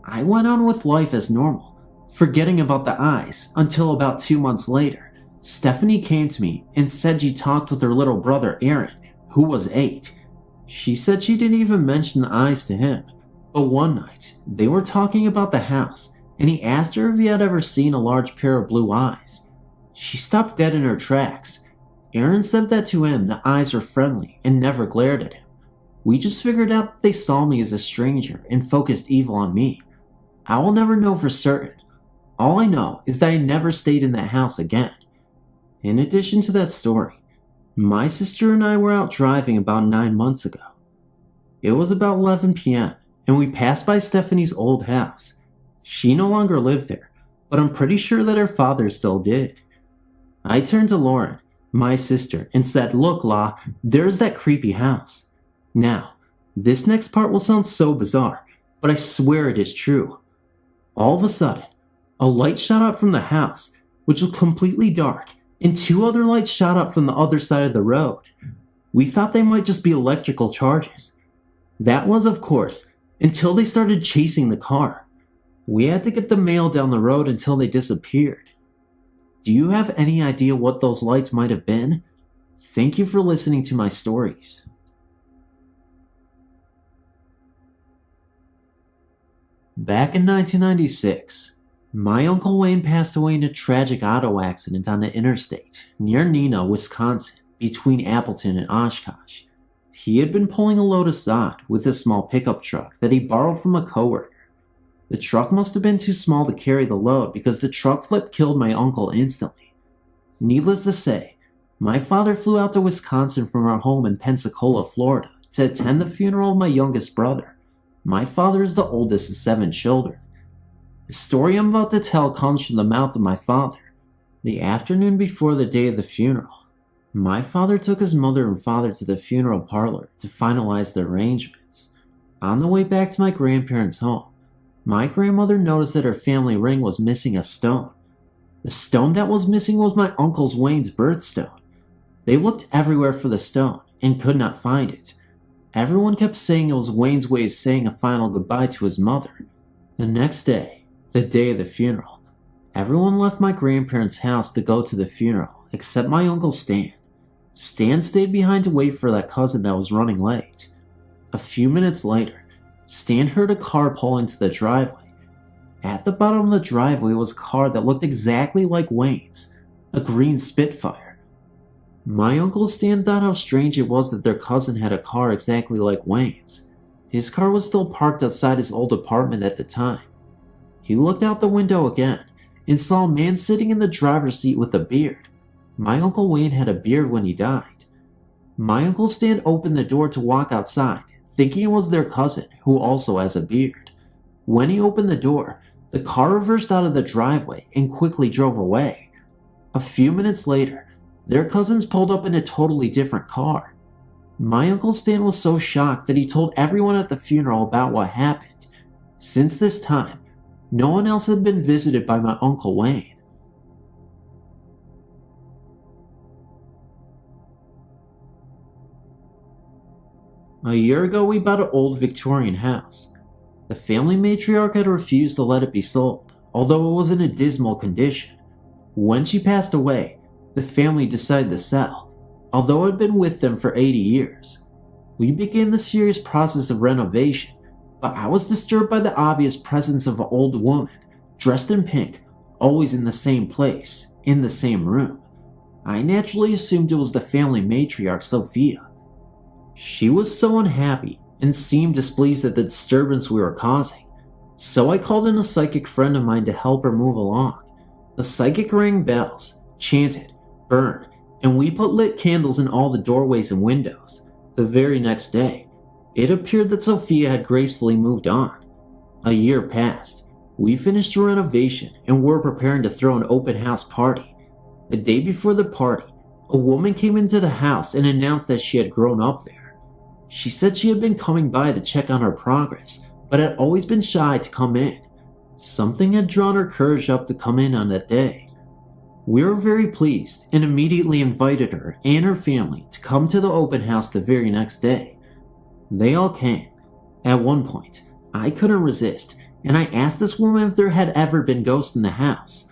I went on with life as normal, forgetting about the eyes until about 2 months later, Stephanie came to me and said she talked with her little brother Aaron, who was 8. She said she didn't even mention the eyes to him, but one night they were talking about the house and he asked her if he had ever seen a large pair of blue eyes. She stopped dead in her tracks. Aaron said that to him the eyes were friendly and never glared at him. We just figured out that they saw me as a stranger and focused evil on me. I will never know for certain. All I know is that I never stayed in that house again. In addition to that story, my sister and I were out driving about 9 months ago. It was about 11 p.m. and we passed by Stephanie's old house. She no longer lived there, but I'm pretty sure that her father still did. I turned to Lauren, my sister, and said, "Look, La, there's that creepy house." Now, this next part will sound so bizarre, but I swear it is true. All of a sudden, a light shot up from the house, which was completely dark, and two other lights shot up from the other side of the road. We thought they might just be electrical charges. That was, of course, until they started chasing the car. We had to get the mail down the road until they disappeared. Do you have any idea what those lights might have been? Thank you for listening to my stories. Back in 1996, my Uncle Wayne passed away in a tragic auto accident on the interstate near Neenah, Wisconsin, between Appleton and Oshkosh. He had been pulling a load of sod with a small pickup truck that he borrowed from a coworker. The truck must have been too small to carry the load because the truck flip killed my uncle instantly. Needless to say, my father flew out to Wisconsin from our home in Pensacola, Florida, to attend the funeral of my youngest brother. My father is the oldest of 7 children. The story I'm about to tell comes from the mouth of my father. The afternoon before the day of the funeral, my father took his mother and father to the funeral parlor to finalize the arrangements. On the way back to my grandparents' home, my grandmother noticed that her family ring was missing a stone. The stone that was missing was my Uncle Wayne's birthstone. They looked everywhere for the stone and could not find it. Everyone kept saying it was Wayne's way of saying a final goodbye to his mother. The next day, the day of the funeral, everyone left my grandparents' house to go to the funeral except my Uncle Stan. Stan stayed behind to wait for that cousin that was running late. A few minutes later, Stan heard a car pull into the driveway. At the bottom of the driveway was a car that looked exactly like Wayne's, a green Spitfire. My Uncle Stan thought how strange it was that their cousin had a car exactly like Wayne's. His car was still parked outside his old apartment at the time. He looked out the window again and saw a man sitting in the driver's seat with a beard. My Uncle Wayne had a beard when he died. My Uncle Stan opened the door to walk outside, thinking it was their cousin, who also has a beard. When he opened the door, the car reversed out of the driveway and quickly drove away. A few minutes later, their cousins pulled up in a totally different car. My Uncle Stan was so shocked that he told everyone at the funeral about what happened. Since this time, no one else had been visited by my Uncle Wayne. A year ago, we bought an old Victorian house. The family matriarch had refused to let it be sold, although it was in a dismal condition. When she passed away, the family decided to sell, although it had been with them for 80 years. We began the serious process of renovation, but I was disturbed by the obvious presence of an old woman, dressed in pink, always in the same place, in the same room. I naturally assumed it was the family matriarch, Sophia. She was so unhappy and seemed displeased at the disturbance we were causing, so I called in a psychic friend of mine to help her move along. The psychic rang bells, chanted, burned, and we put lit candles in all the doorways and windows. The very next day, it appeared that Sophia had gracefully moved on. A year passed. We finished the renovation and were preparing to throw an open house party. The day before the party, a woman came into the house and announced that she had grown up there. She said she had been coming by to check on her progress, but had always been shy to come in. Something had drawn her courage up to come in on that day. We were very pleased and immediately invited her and her family to come to the open house the very next day. They all came. At one point, I couldn't resist, and I asked this woman if there had ever been ghosts in the house.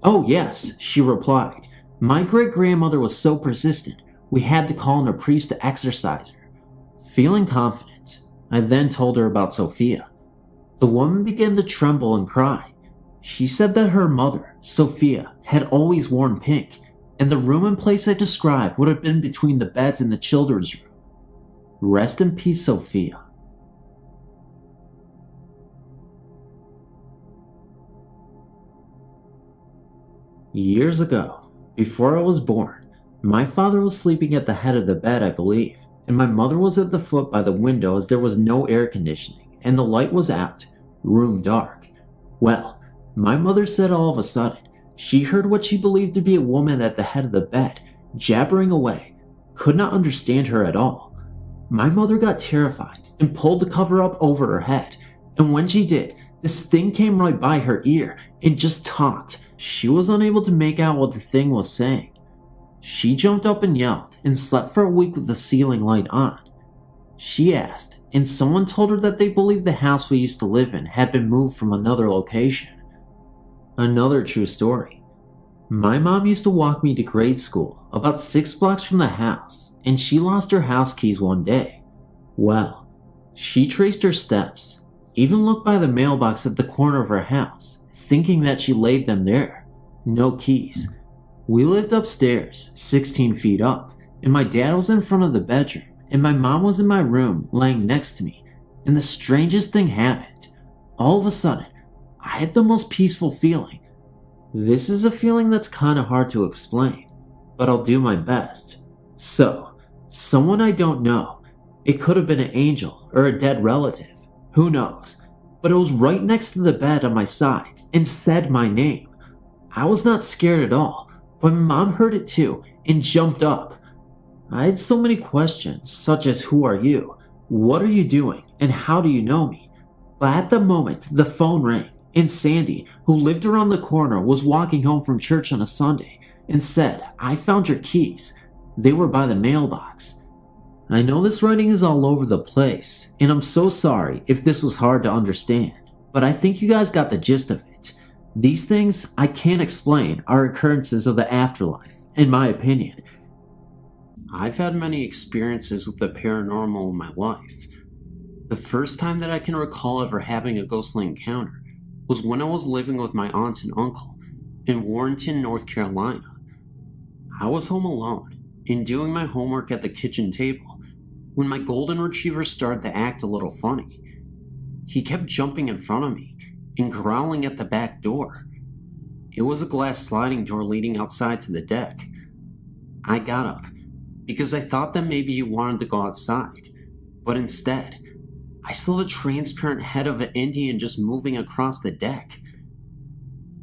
"Oh yes," she replied. "My great-grandmother was so persistent, we had to call in a priest to exorcise her." Feeling confident, I then told her about Sophia. The woman began to tremble and cry. She said that her mother, Sophia, had always worn pink, and the room and place I described would have been between the beds in the children's room. Rest in peace, Sophia. Years ago, before I was born, my father was sleeping at the head of the bed, I believe, and my mother was at the foot by the window as there was no air conditioning and the light was out, room dark. Well, my mother said all of a sudden, she heard what she believed to be a woman at the head of the bed, jabbering away, could not understand her at all. My mother got terrified and pulled the cover up over her head, And when she did, this thing came right by her ear and just talked. She was unable to make out what the thing was saying. She jumped up and yelled and slept for a week with the ceiling light on. She asked, and someone told her that they believed the house we used to live in had been moved from another location. Another true story. My mom used to walk me to grade school about 6 blocks from the house, and she lost her house keys one day. Well, she traced her steps, even looked by the mailbox at the corner of her house, thinking that she laid them there. No keys. We lived upstairs, 16 feet up, and my dad was in front of the bedroom, and my mom was in my room laying next to me, and the strangest thing happened. All of a sudden, I had the most peaceful feeling. This is a feeling that's kind of hard to explain, but I'll do my best. So, someone I don't know. It could have been an angel or a dead relative. Who knows? But it was right next to the bed on my side and said my name. I was not scared at all, but my mom heard it too and jumped up. I had so many questions, such as who are you, what are you doing, and how do you know me? But at the moment, the phone rang, and Sandy, who lived around the corner, was walking home from church on a Sunday and said, "I found your keys. They were by the mailbox." I know this writing is all over the place, and I'm so sorry if this was hard to understand, but I think you guys got the gist of it. These things I can't explain are occurrences of the afterlife, in my opinion. I've had many experiences with the paranormal in my life. The first time that I can recall ever having a ghostly encounter was when I was living with my aunt and uncle in Warrenton, North Carolina. I was home alone and doing my homework at the kitchen table when my golden retriever started to act a little funny. He kept jumping in front of me and growling at the back door. It was a glass sliding door leading outside to the deck. I got up because I thought that maybe he wanted to go outside, but instead, I saw the transparent head of an Indian just moving across the deck.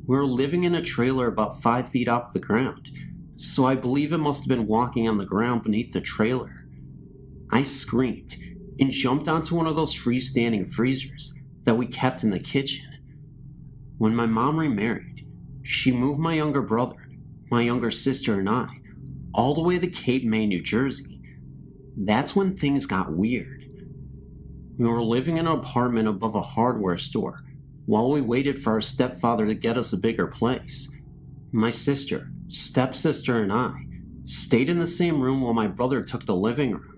We were living in a trailer about 5 feet off the ground, so I believe it must have been walking on the ground beneath the trailer. I screamed and jumped onto one of those freestanding freezers that we kept in the kitchen. When my mom remarried, she moved my younger brother, my younger sister, and I all the way to Cape May, New Jersey. That's when things got weird. We were living in an apartment above a hardware store while we waited for our stepfather to get us a bigger place. My sister, stepsister, and I stayed in the same room while my brother took the living room.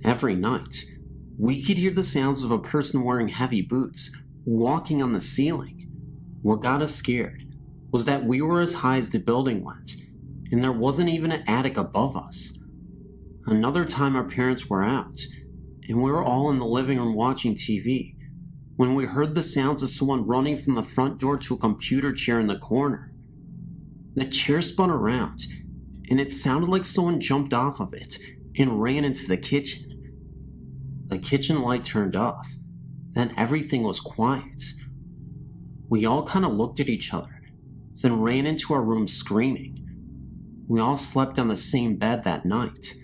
Every night, we could hear the sounds of a person wearing heavy boots walking on the ceiling. What got us scared was that we were as high as the building went, and there wasn't even an attic above us. Another time our parents were out, and we were all in the living room watching TV, when we heard the sounds of someone running from the front door to a computer chair in the corner. The chair spun around, and it sounded like someone jumped off of it and ran into the kitchen. The kitchen light turned off, then everything was quiet. We all kind of looked at each other, then ran into our room screaming. We all slept on the same bed that night.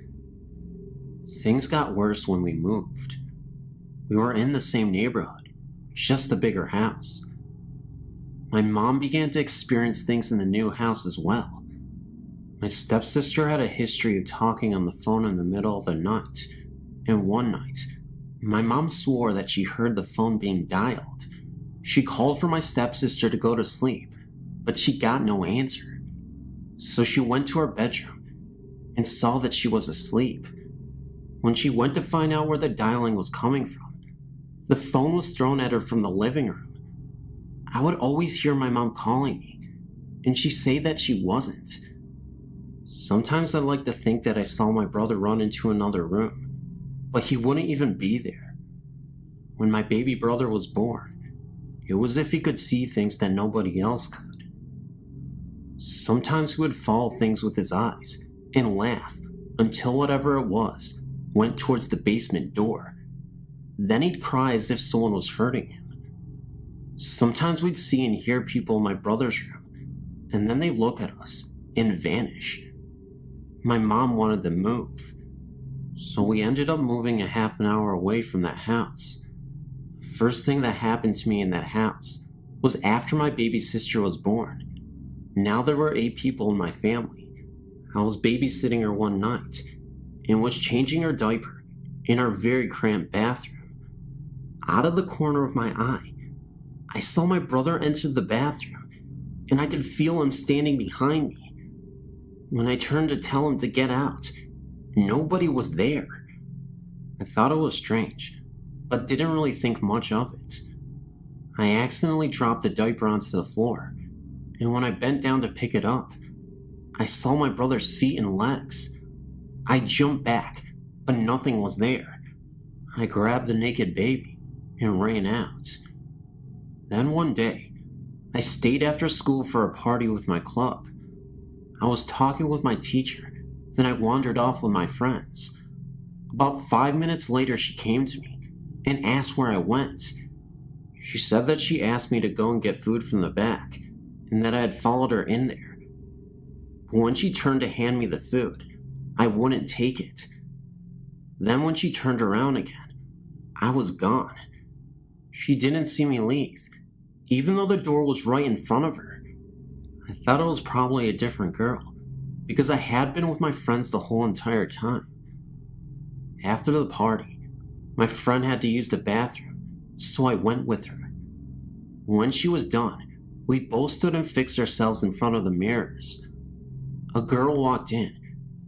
Things got worse when we moved. We were in the same neighborhood, just a bigger house. My mom began to experience things in the new house as well. My stepsister had a history of talking on the phone in the middle of the night, and one night, my mom swore that she heard the phone being dialed. She called for my stepsister to go to sleep, but she got no answer. So she went to her bedroom and saw that she was asleep. When she went to find out where the dialing was coming from, the phone was thrown at her from the living room. I would always hear my mom calling me, and she'd say that she wasn't. Sometimes I'd like to think that I saw my brother run into another room, but he wouldn't even be there. When my baby brother was born, it was as if he could see things that nobody else could. Sometimes he would follow things with his eyes and laugh until whatever it was went towards the basement door. Then he'd cry as if someone was hurting him. Sometimes we'd see and hear people in my brother's room, and then they'd look at us and vanish. My mom wanted to move, so we ended up moving a half an hour away from that house. first thing that happened to me in that house was after my baby sister was born. Now there were 8 people in my family. I was babysitting her one night and was changing her diaper in our very cramped bathroom. Out of the corner of my eye, I saw my brother enter the bathroom, and I could feel him standing behind me. When I turned to tell him to get out, nobody was there. I thought it was strange, but didn't really think much of it. I accidentally dropped the diaper onto the floor, and when I bent down to pick it up, I saw my brother's feet and legs. I jumped back, but nothing was there. I grabbed the naked baby and ran out. Then one day, I stayed after school for a party with my club. I was talking with my teacher, then I wandered off with my friends. About 5 minutes later, she came to me and asked where I went. She said that she asked me to go and get food from the back, and that I had followed her in there. But when she turned to hand me the food, I wouldn't take it. Then when she turned around again, I was gone. She didn't see me leave, even though the door was right in front of her. I thought it was probably a different girl, because I had been with my friends the whole entire time. After the party, my friend had to use the bathroom, so I went with her. When she was done, we both stood and fixed ourselves in front of the mirrors. A girl walked in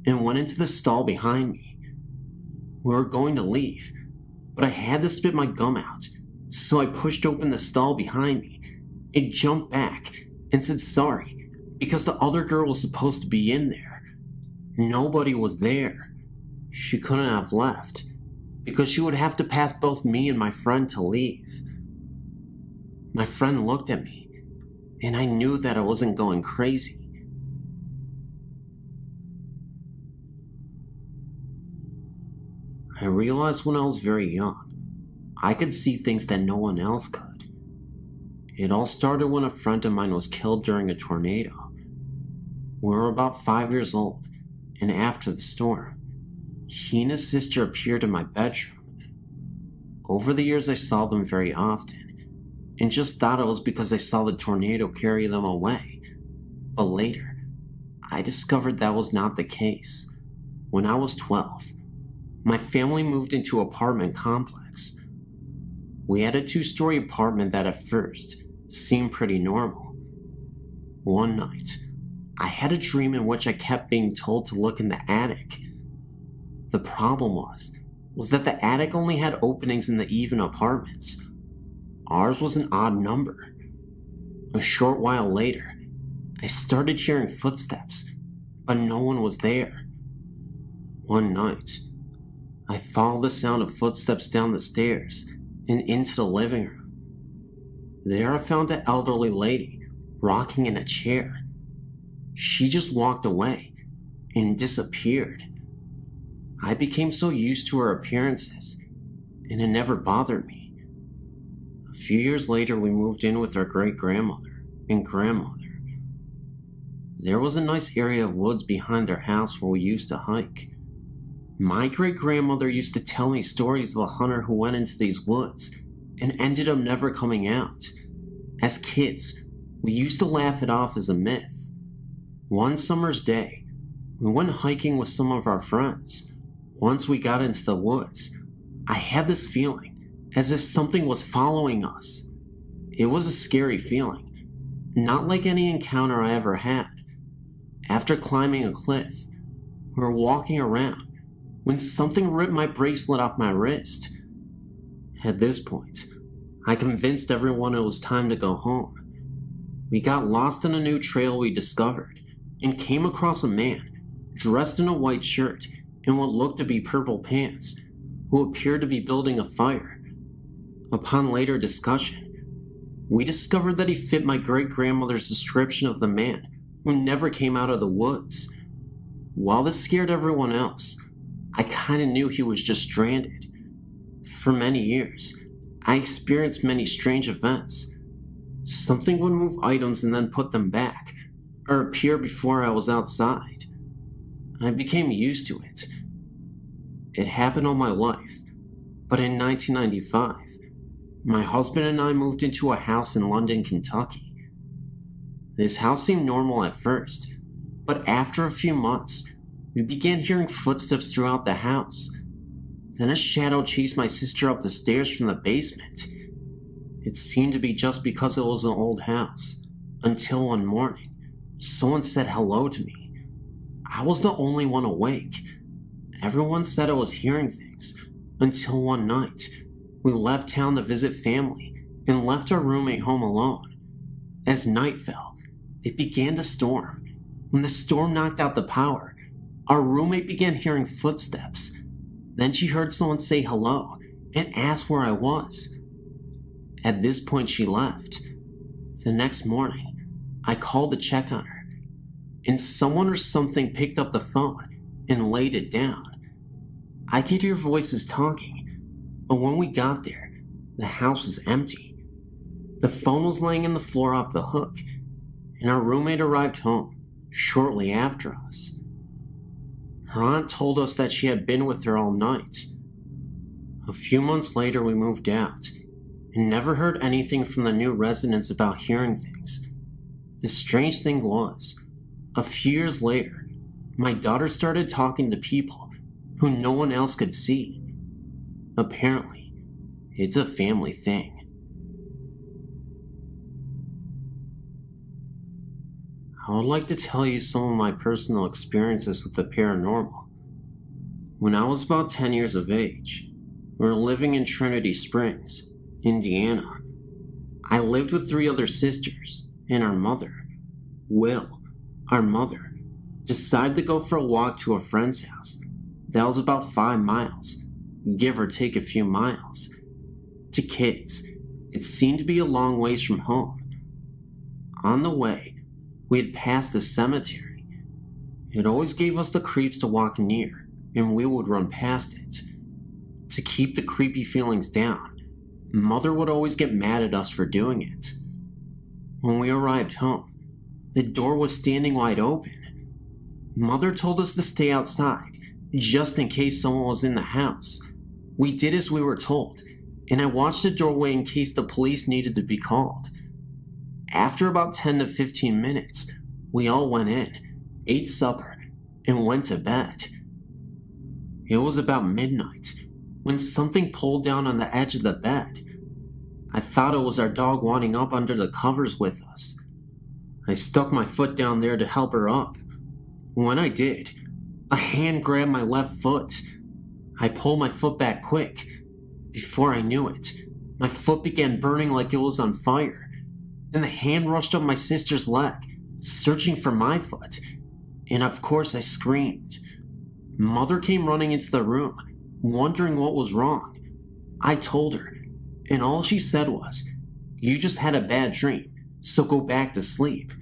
and went into the stall behind me. We were going to leave, but I had to spit my gum out, so I pushed open the stall behind me. It jumped back and said sorry, because the other girl was supposed to be in there. Nobody was there. She couldn't have left, because she would have to pass both me and my friend to leave. My friend looked at me, and I knew that I wasn't going crazy. I realized when I was very young, I could see things that no one else could. It all started when a friend of mine was killed during a tornado. We were about 5 years old, and after the storm, he and his sister appeared in my bedroom. Over the years, I saw them very often, and just thought it was because I saw the tornado carry them away. But later, I discovered that was not the case. When I was 12, my family moved into an apartment complex. We had a 2-story apartment that at first seemed pretty normal. One night, I had a dream in which I kept being told to look in the attic. The problem was that the attic only had openings in the even apartments. Ours was an odd number. A short while later, I started hearing footsteps, but no one was there. One night, I followed the sound of footsteps down the stairs and into the living room. There I found an elderly lady rocking in a chair. She just walked away and disappeared. I became so used to her appearances, and it never bothered me. A few years later, we moved in with our great-grandmother and grandmother. There was a nice area of woods behind their house where we used to hike. My great-grandmother used to tell me stories of a hunter who went into these woods and ended up never coming out. As kids, we used to laugh it off as a myth. One summer's day, we went hiking with some of our friends. Once we got into the woods, I had this feeling as if something was following us. It was a scary feeling, not like any encounter I ever had. After climbing a cliff, we were walking around when something ripped my bracelet off my wrist. At this point, I convinced everyone it was time to go home. We got lost in a new trail we discovered and came across a man dressed in a white shirt and what looked to be purple pants, who appeared to be building a fire. Upon later discussion, we discovered that he fit my great-grandmother's description of the man who never came out of the woods. While this scared everyone else, I kinda knew he was just stranded. For many years, I experienced many strange events. Something would move items and then put them back, or appear before I was outside. I became used to it. It happened all my life, but in 1995, My husband and I moved into a house in London, Kentucky. This house seemed normal at first, but after a few months, we began hearing footsteps throughout the house. Then a shadow chased my sister up the stairs from the basement. It seemed to be just because it was an old house, until one morning, someone said hello to me. I was the only one awake. Everyone said I was hearing things, until one night, we left town to visit family and left our roommate home alone. As night fell, it began to storm. When the storm knocked out the power, our roommate began hearing footsteps. Then she heard someone say hello and ask where I was. At this point, she left. The next morning, I called to check on her, and someone or something picked up the phone and laid it down. I could hear voices talking, but when we got there, the house was empty. The phone was laying on the floor off the hook, and our roommate arrived home shortly after us. Her aunt told us that she had been with her all night. A few months later, we moved out and never heard anything from the new residents about hearing things. The strange thing was, a few years later, my daughter started talking to people who no one else could see. Apparently, it's a family thing. I would like to tell you some of my personal experiences with the paranormal. When I was about 10 years of age, we were living in Trinity Springs, Indiana. I lived with 3 other sisters and our mother. Will, our mother, decided to go for a walk to a friend's house that was about 5 miles, give or take a few miles. To kids, it seemed to be a long ways from home. On the way, we had passed the cemetery. It always gave us the creeps to walk near, and we would run past it. To keep the creepy feelings down, Mother would always get mad at us for doing it. When we arrived home, the door was standing wide open. Mother told us to stay outside, just in case someone was in the house. We did as we were told, and I watched the doorway in case the police needed to be called. After about 10 to 15 minutes, we all went in, ate supper, and went to bed. It was about midnight when something pulled down on the edge of the bed. I thought it was our dog wanting up under the covers with us. I stuck my foot down there to help her up. When I did, a hand grabbed my left foot. I pulled my foot back quick. Before I knew it, my foot began burning like it was on fire, and the hand rushed up my sister's leg, searching for my foot, and of course I screamed. Mother came running into the room, wondering what was wrong. I told her, and all she said was, "You just had a bad dream, so go back to sleep."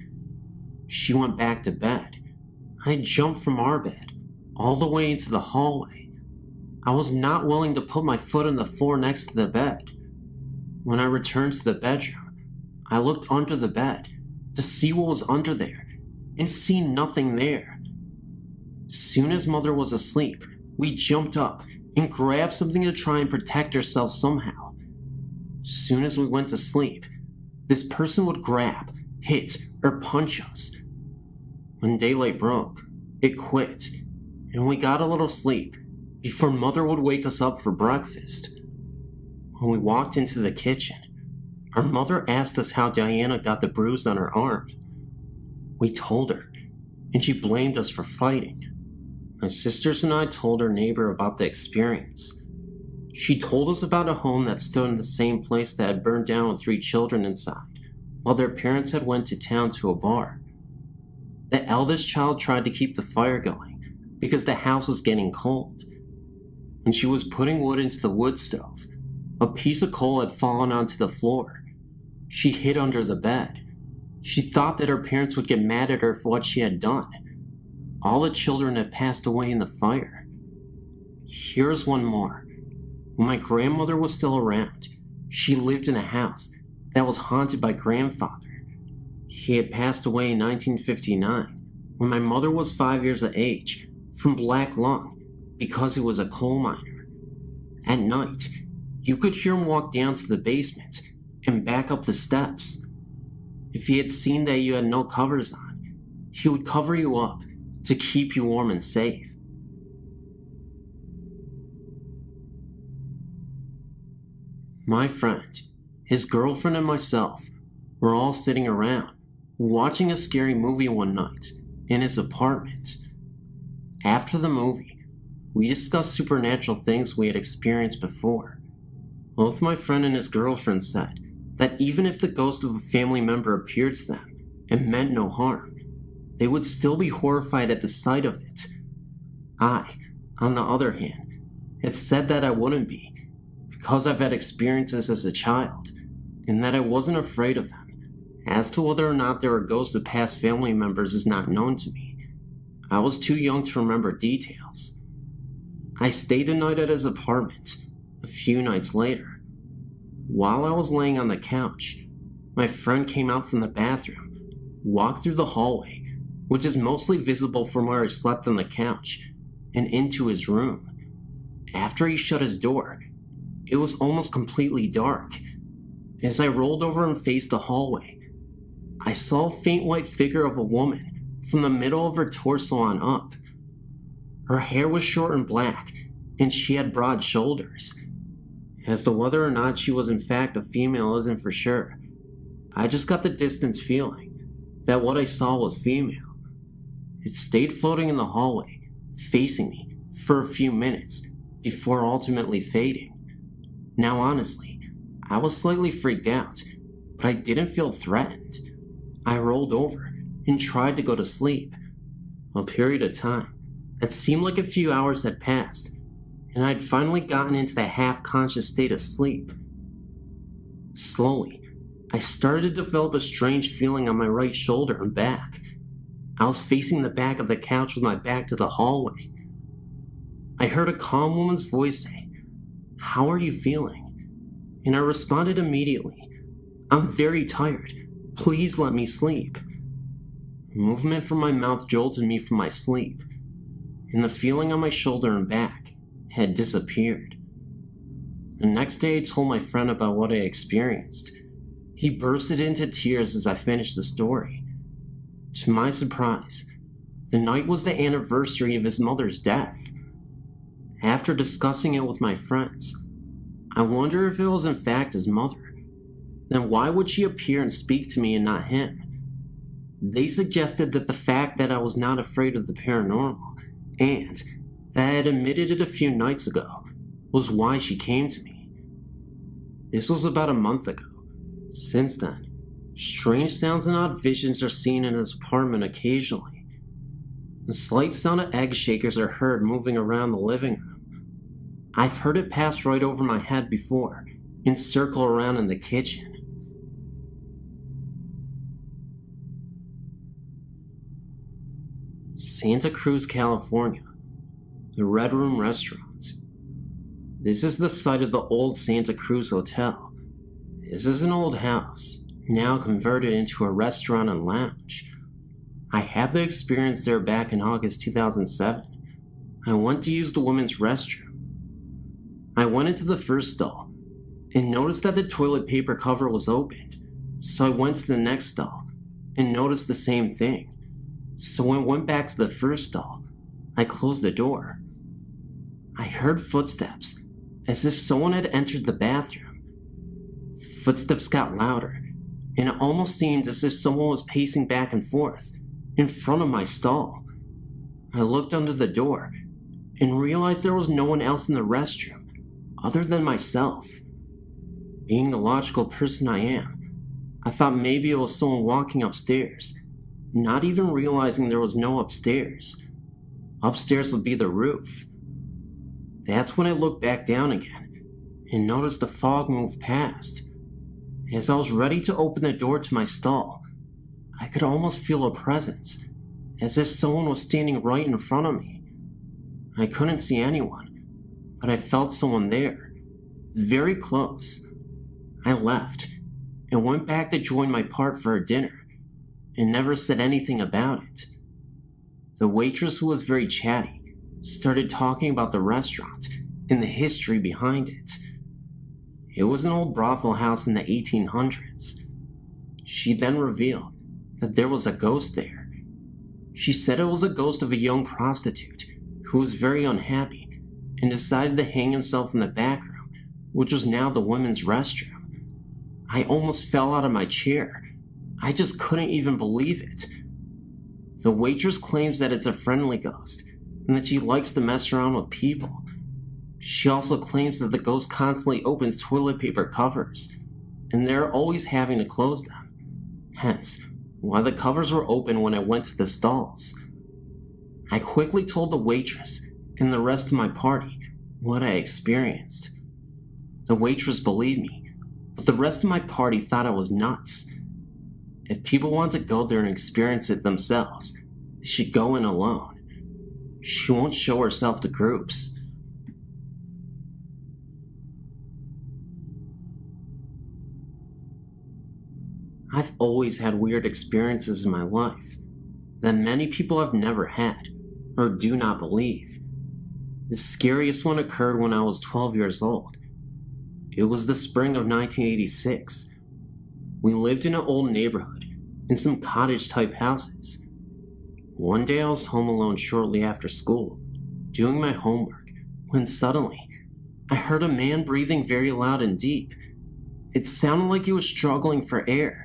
She went back to bed. I jumped from our bed, all the way into the hallway. I was not willing to put my foot on the floor next to the bed. When I returned to the bedroom, I looked under the bed to see what was under there, and see nothing there. Soon as Mother was asleep, we jumped up and grabbed something to try and protect ourselves somehow. Soon as we went to sleep, this person would grab, hit, or punch us. When daylight broke, it quit, and we got a little sleep before Mother would wake us up for breakfast. When we walked into the kitchen, our mother asked us how Diana got the bruise on her arm. We told her, and she blamed us for fighting. My sisters and I told our neighbor about the experience. She told us about a home that stood in the same place that had burned down with 3 children inside, while their parents had went to town to a bar. The eldest child tried to keep the fire going because the house was getting cold. When she was putting wood into the wood stove, a piece of coal had fallen onto the floor. She hid under the bed. She thought that her parents would get mad at her for what she had done. All the children had passed away in the fire. Here's one more. When my grandmother was still around, she lived in a house that was haunted by grandfather. He had passed away in 1959 when my mother was 5 years of age from black lung because he was a coal miner. At night, You could hear him walk down to the basement and back up the steps. If he had seen that you had no covers on, he would cover you up to keep you warm and safe. My friend, his girlfriend, and myself were all sitting around watching a scary movie one night in his apartment. After the movie, we discussed supernatural things we had experienced before. Both my friend and his girlfriend said that even if the ghost of a family member appeared to them and meant no harm, they would still be horrified at the sight of it. I, on the other hand, had said that I wouldn't be, because I've had experiences as a child, and that I wasn't afraid of them. As to whether or not there were ghosts of past family members is not known to me. I was too young to remember details. I stayed a night at his apartment a few nights later. While I was laying on the couch, my friend came out from the bathroom, walked through the hallway, which is mostly visible from where I slept on the couch, and into his room. After he shut his door, it was almost completely dark. As I rolled over and faced the hallway, I saw a faint white figure of a woman from the middle of her torso on up. Her hair was short and black, and she had broad shoulders. As to whether or not she was in fact a female isn't for sure. I just got the distant feeling that what I saw was female. It stayed floating in the hallway, facing me, for a few minutes, before ultimately fading. Now honestly, I was slightly freaked out, but I didn't feel threatened. I rolled over and tried to go to sleep. A period of time that seemed like a few hours had passed, and I'd finally gotten into the half-conscious state of sleep. Slowly, I started to develop a strange feeling on my right shoulder and back. I was facing the back of the couch with my back to the hallway. I heard a calm woman's voice say, "How are you feeling?" And I responded immediately, "I'm very tired. Please let me sleep." Movement from my mouth jolted me from my sleep, and the feeling on my shoulder and back had disappeared. The next day I told my friend about what I experienced. He bursted into tears as I finished the story. To my surprise, the night was the anniversary of his mother's death. After discussing it with my friends, I wonder if it was in fact his mother. Then why would she appear and speak to me and not him? They suggested that the fact that I was not afraid of the paranormal, and that I had admitted it a few nights ago, was why she came to me. This was about a month ago. Since then, strange sounds and odd visions are seen in his apartment occasionally. The slight sound of egg shakers are heard moving around the living room. I've heard it pass right over my head before and circle around in the kitchen. Santa Cruz, California, the Red Room Restaurant. This is the site of the old Santa Cruz Hotel. This is an old house, now converted into a restaurant and lounge. I had the experience there back in August 2007. I went to use the women's restroom. I went into the first stall and noticed that the toilet paper cover was opened, so I went to the next stall and noticed the same thing. So when I went back to the first stall, I closed the door. I heard footsteps, as if someone had entered the bathroom. The footsteps got louder, and it almost seemed as if someone was pacing back and forth in front of my stall. I looked under the door and realized there was no one else in the restroom other than myself. Being the logical person I am, I thought maybe it was someone walking upstairs, not even realizing there was no upstairs. Upstairs would be the roof. That's when I looked back down again and noticed the fog move past. As I was ready to open the door to my stall, I could almost feel a presence, as if someone was standing right in front of me. I couldn't see anyone, but I felt someone there, very close. I left and went back to join my part for dinner, and never said anything about it. The waitress, who was very chatty, started talking about the restaurant and the history behind it. It was an old brothel house in the 1800s. She then revealed that there was a ghost there. She said it was a ghost of a young prostitute who was very unhappy and decided to hang himself in the back room, which was now the women's restroom. I almost fell out of my chair. I just couldn't even believe it. The waitress claims that it's a friendly ghost and that she likes to mess around with people. She also claims that the ghost constantly opens toilet paper covers, and they're always having to close them. Hence, why the covers were open when I went to the stalls. I quickly told the waitress and the rest of my party what I experienced. The waitress believed me, but the rest of my party thought I was nuts. If people want to go there and experience it themselves, they should go in alone. She won't show herself to groups. I've always had weird experiences in my life that many people have never had or do not believe. The scariest one occurred when I was 12 years old. It was the spring of 1986. We lived in an old neighborhood in some cottage-type houses. One day I was home alone shortly after school, doing my homework, when suddenly I heard a man breathing very loud and deep. It sounded like he was struggling for air.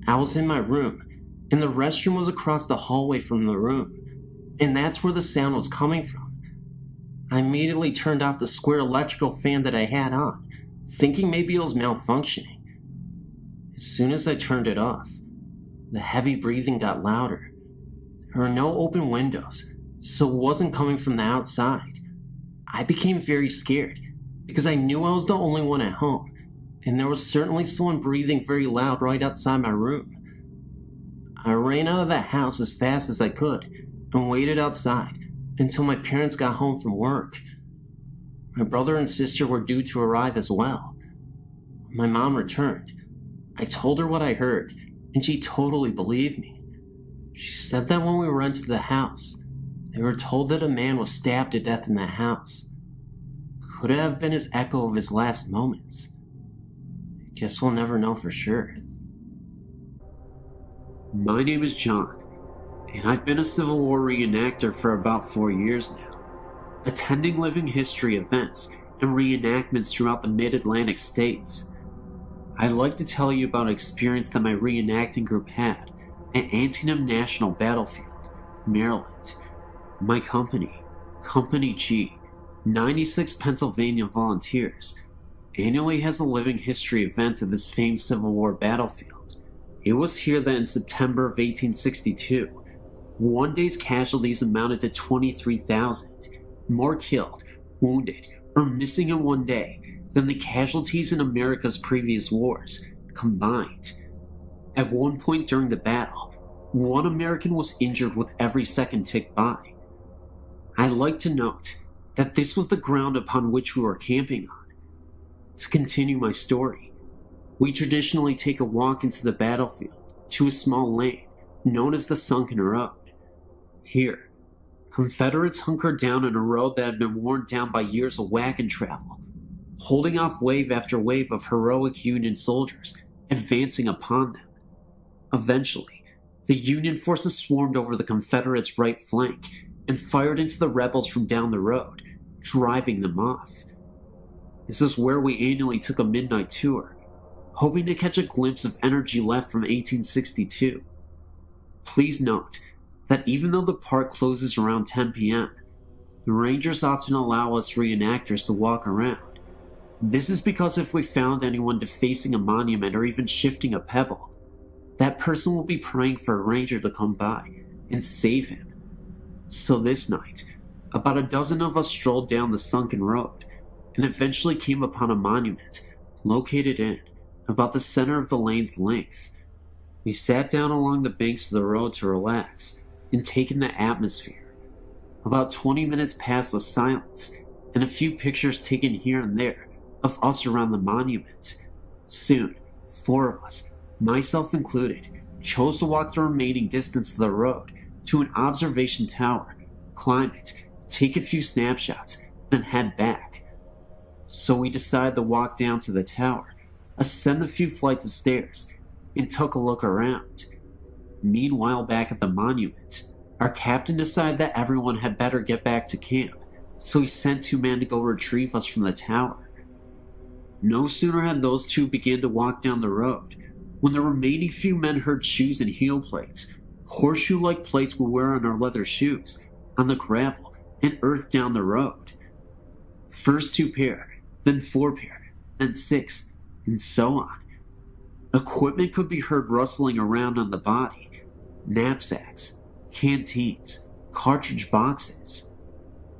I was in my room, and the restroom was across the hallway from the room, and that's where the sound was coming from. I immediately turned off the square electrical fan that I had on, thinking maybe it was malfunctioning. As soon as I turned it off, the heavy breathing got louder. There were no open windows, so it wasn't coming from the outside. I became very scared, because I knew I was the only one at home, and there was certainly someone breathing very loud right outside my room. I ran out of that house as fast as I could and waited outside until my parents got home from work. My brother and sister were due to arrive as well. When my mom returned, I told her what I heard, and she totally believed me. She said that when we were into the house, they were told that a man was stabbed to death in that house. Could it have been his echo of his last moments? Guess we'll never know for sure. My name is John, and I've been a Civil War reenactor for about 4 years now, attending living history events and reenactments throughout the mid-Atlantic states. I'd like to tell you about an experience that my reenacting group had at Antietam National Battlefield, Maryland. My company, Company G, 96 Pennsylvania Volunteers, annually has a living history event at this famed Civil War battlefield. It was here that in September of 1862, one day's casualties amounted to 23,000, more killed, wounded, or missing in one day than the casualties in America's previous wars combined. At one point during the battle, one American was injured with every second ticked by. I'd like to note that this was the ground upon which we were camping on. To continue my story, we traditionally take a walk into the battlefield to a small lane known as the Sunken Road. Here, Confederates hunkered down on a road that had been worn down by years of wagon travel, holding off wave after wave of heroic Union soldiers advancing upon them. Eventually, the Union forces swarmed over the Confederates' right flank and fired into the rebels from down the road, driving them off. This is where we annually took a midnight tour, hoping to catch a glimpse of energy left from 1862. Please note that even though the park closes around 10 p.m., the rangers often allow us reenactors to walk around. This is because if we found anyone defacing a monument or even shifting a pebble, that person will be praying for a ranger to come by and save him. So this night, about a dozen of us strolled down the sunken road and eventually came upon a monument located in about the center of the lane's length. We sat down along the banks of the road to relax and take in the atmosphere. About 20 minutes passed with silence and a few pictures taken here and there of us around the monument. Soon, 4 of us, myself included, chose to walk the remaining distance of the road to an observation tower, climb it, take a few snapshots, then head back. So we decided to walk down to the tower, ascend a few flights of stairs, and took a look around. Meanwhile, back at the monument, our captain decided that everyone had better get back to camp, so he sent 2 men to go retrieve us from the tower. No sooner had those 2 begun to walk down the road, when the remaining few men heard shoes and heel plates, horseshoe-like plates we wear on our leather shoes, on the gravel and earth down the road. First 2 pair, then 4 pair, then 6, and so on. Equipment could be heard rustling around on the body: knapsacks, canteens, cartridge boxes.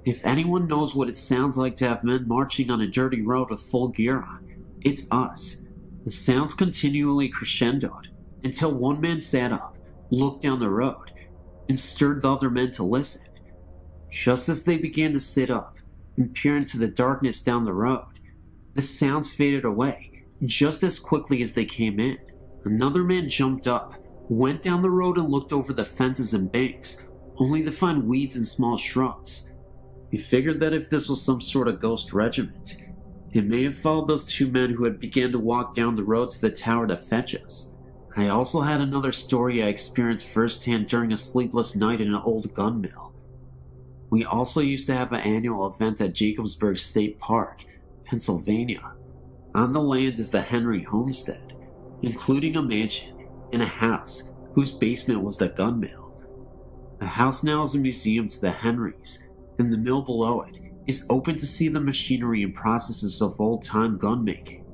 If anyone knows what it sounds like to have men marching on a dirty road with full gear on, it's us. The sounds continually crescendoed until one man sat up, looked down the road, and stirred the other men to listen. Just as they began to sit up and peer into the darkness down the road, the sounds faded away just as quickly as they came in. Another man jumped up, went down the road and looked over the fences and banks, only to find weeds and small shrubs. He figured that if this was some sort of ghost regiment, it may have followed those 2 men who had begun to walk down the road to the tower to fetch us. I also had another story I experienced firsthand during a sleepless night in an old gun mill. We also used to have an annual event at Jacobsburg State Park, Pennsylvania. On the land is the Henry homestead, including a mansion and a house whose basement was the gun mill. The house now is a museum to the Henrys, and the mill below it is open to see the machinery and processes of old-time gun making.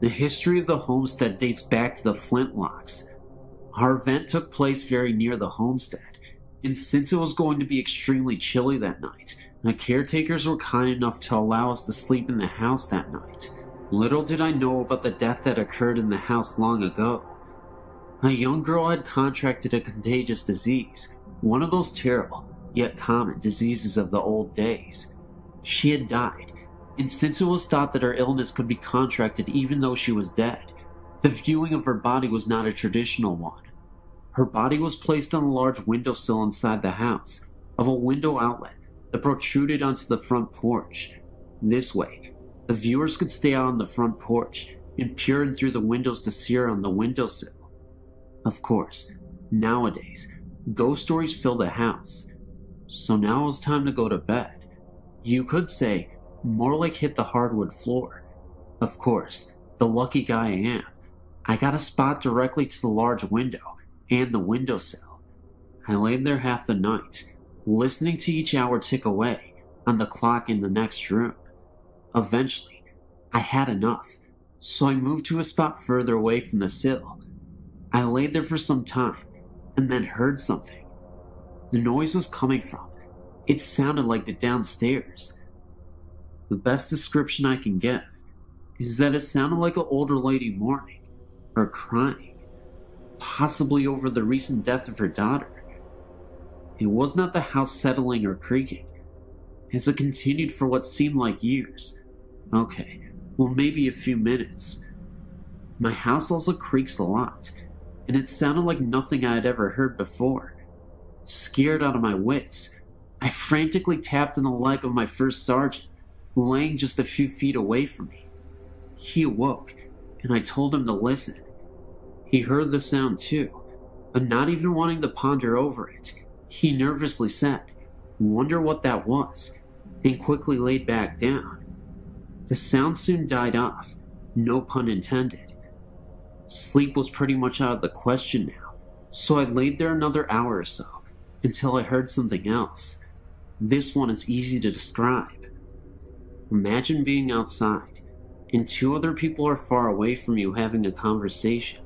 The history of the homestead dates back to the flintlocks. Our event took place very near the homestead, and since it was going to be extremely chilly that night, the caretakers were kind enough to allow us to sleep in the house that night. Little did I know about the death that occurred in the house long ago. A young girl had contracted a contagious disease, one of those terrible, yet common diseases of the old days. She had died, and since it was thought that her illness could be contracted even though she was dead, the viewing of her body was not a traditional one. Her body was placed on a large windowsill inside the house, of a window outlet that protruded onto the front porch. This way, the viewers could stay out on the front porch and peer in through the windows to see her on the windowsill. Of course, nowadays, ghost stories fill the house. So now it was time to go to bed. You could say, more like hit the hardwood floor. Of course, the lucky guy I am, I got a spot directly to the large window and the windowsill. I laid there half the night, listening to each hour tick away on the clock in the next room. Eventually, I had enough, so I moved to a spot further away from the sill. I laid there for some time, and then heard something. The noise was coming from. It sounded like the downstairs. The best description I can give is that it sounded like an older lady mourning, or crying, possibly over the recent death of her daughter. It was not the house settling or creaking, as it continued for what seemed like years. Okay, well, maybe a few minutes. My house also creaks a lot, and it sounded like nothing I had ever heard before. Scared out of my wits, I frantically tapped on the leg of my first sergeant, laying just a few feet away from me. He awoke, and I told him to listen. He heard the sound too, but not even wanting to ponder over it, he nervously said, "Wonder what that was," and quickly laid back down. The sound soon died off, no pun intended. Sleep was pretty much out of the question now, so I laid there another hour or so, until I heard something else. This one is easy to describe. Imagine being outside, and 2 other people are far away from you having a conversation.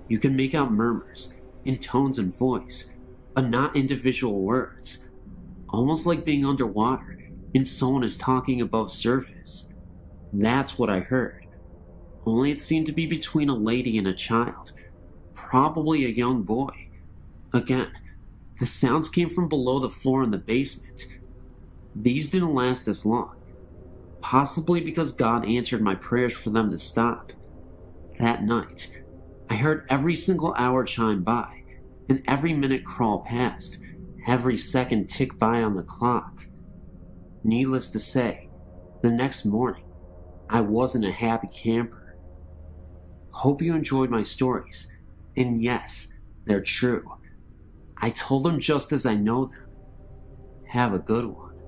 You can make out murmurs, in tones and voice, but not individual words. Almost like being underwater, and someone is talking above surface. That's what I heard. Only it seemed to be between a lady and a child, probably a young boy. Again, the sounds came from below the floor in the basement. These didn't last as long, possibly because God answered my prayers for them to stop. That night, I heard every single hour chime by, and every minute crawl past, every second tick by on the clock. Needless to say, The next morning, I wasn't a happy camper. Hope you enjoyed my stories, and yes, they're true. I told them just as I know them. Have a good one.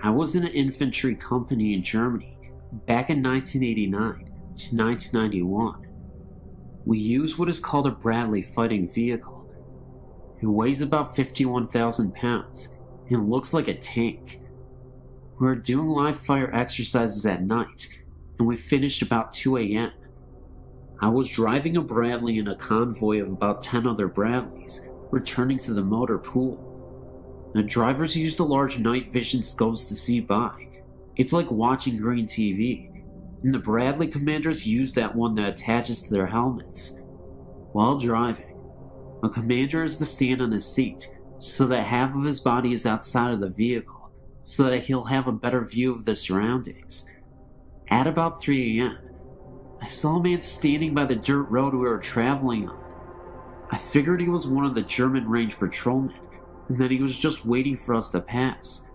I was in an infantry company in Germany back in 1989 to 1991. We used what is called a Bradley fighting vehicle. It weighs about 51,000 pounds and looks like a tank. We were doing live fire exercises at night, and we finished about 2 a.m. I was driving a Bradley in a convoy of about 10 other Bradleys, returning to the motor pool. The drivers used the large night vision scopes to see by. It's like watching green TV, and the Bradley commanders use that one that attaches to their helmets. While driving, a commander is to stand on his seat so that half of his body is outside of the vehicle, so that he'll have a better view of the surroundings. At about 3 a.m., I saw a man standing by the dirt road we were traveling on. I figured he was one of the German range patrolmen, and that he was just waiting for us to pass.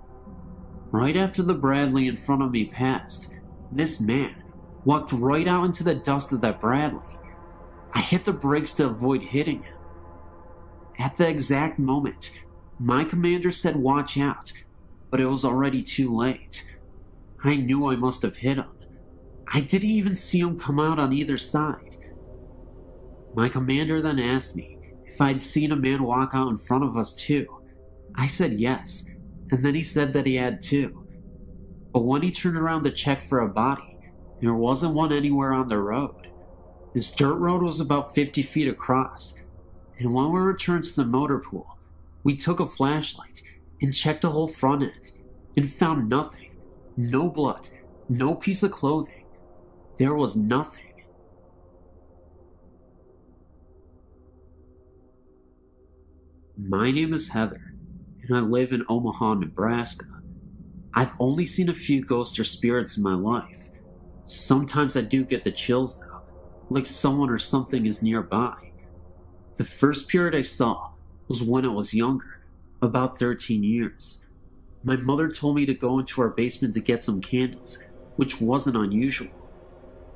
Right after the Bradley in front of me passed, this man walked right out into the dust of that Bradley. I hit the brakes to avoid hitting him. At the exact moment, my commander said watch out, but it was already too late. I knew I must have hit him. I didn't even see him come out on either side. My commander then asked me if I'd seen a man walk out in front of us too. I said yes, and then he said that he had too. But when he turned around to check for a body, there wasn't one anywhere on the road. This dirt road was about 50 feet across, and when we returned to the motor pool, we took a flashlight and checked the whole front end and found nothing. No blood, no piece of clothing. There was nothing. My name is Heather, and I live in Omaha, Nebraska. I've only seen a few ghosts or spirits in my life. Sometimes I do get the chills though, like someone or something is nearby. The first spirit I saw was when I was younger, about 13 years. My mother told me to go into our basement to get some candles, which wasn't unusual.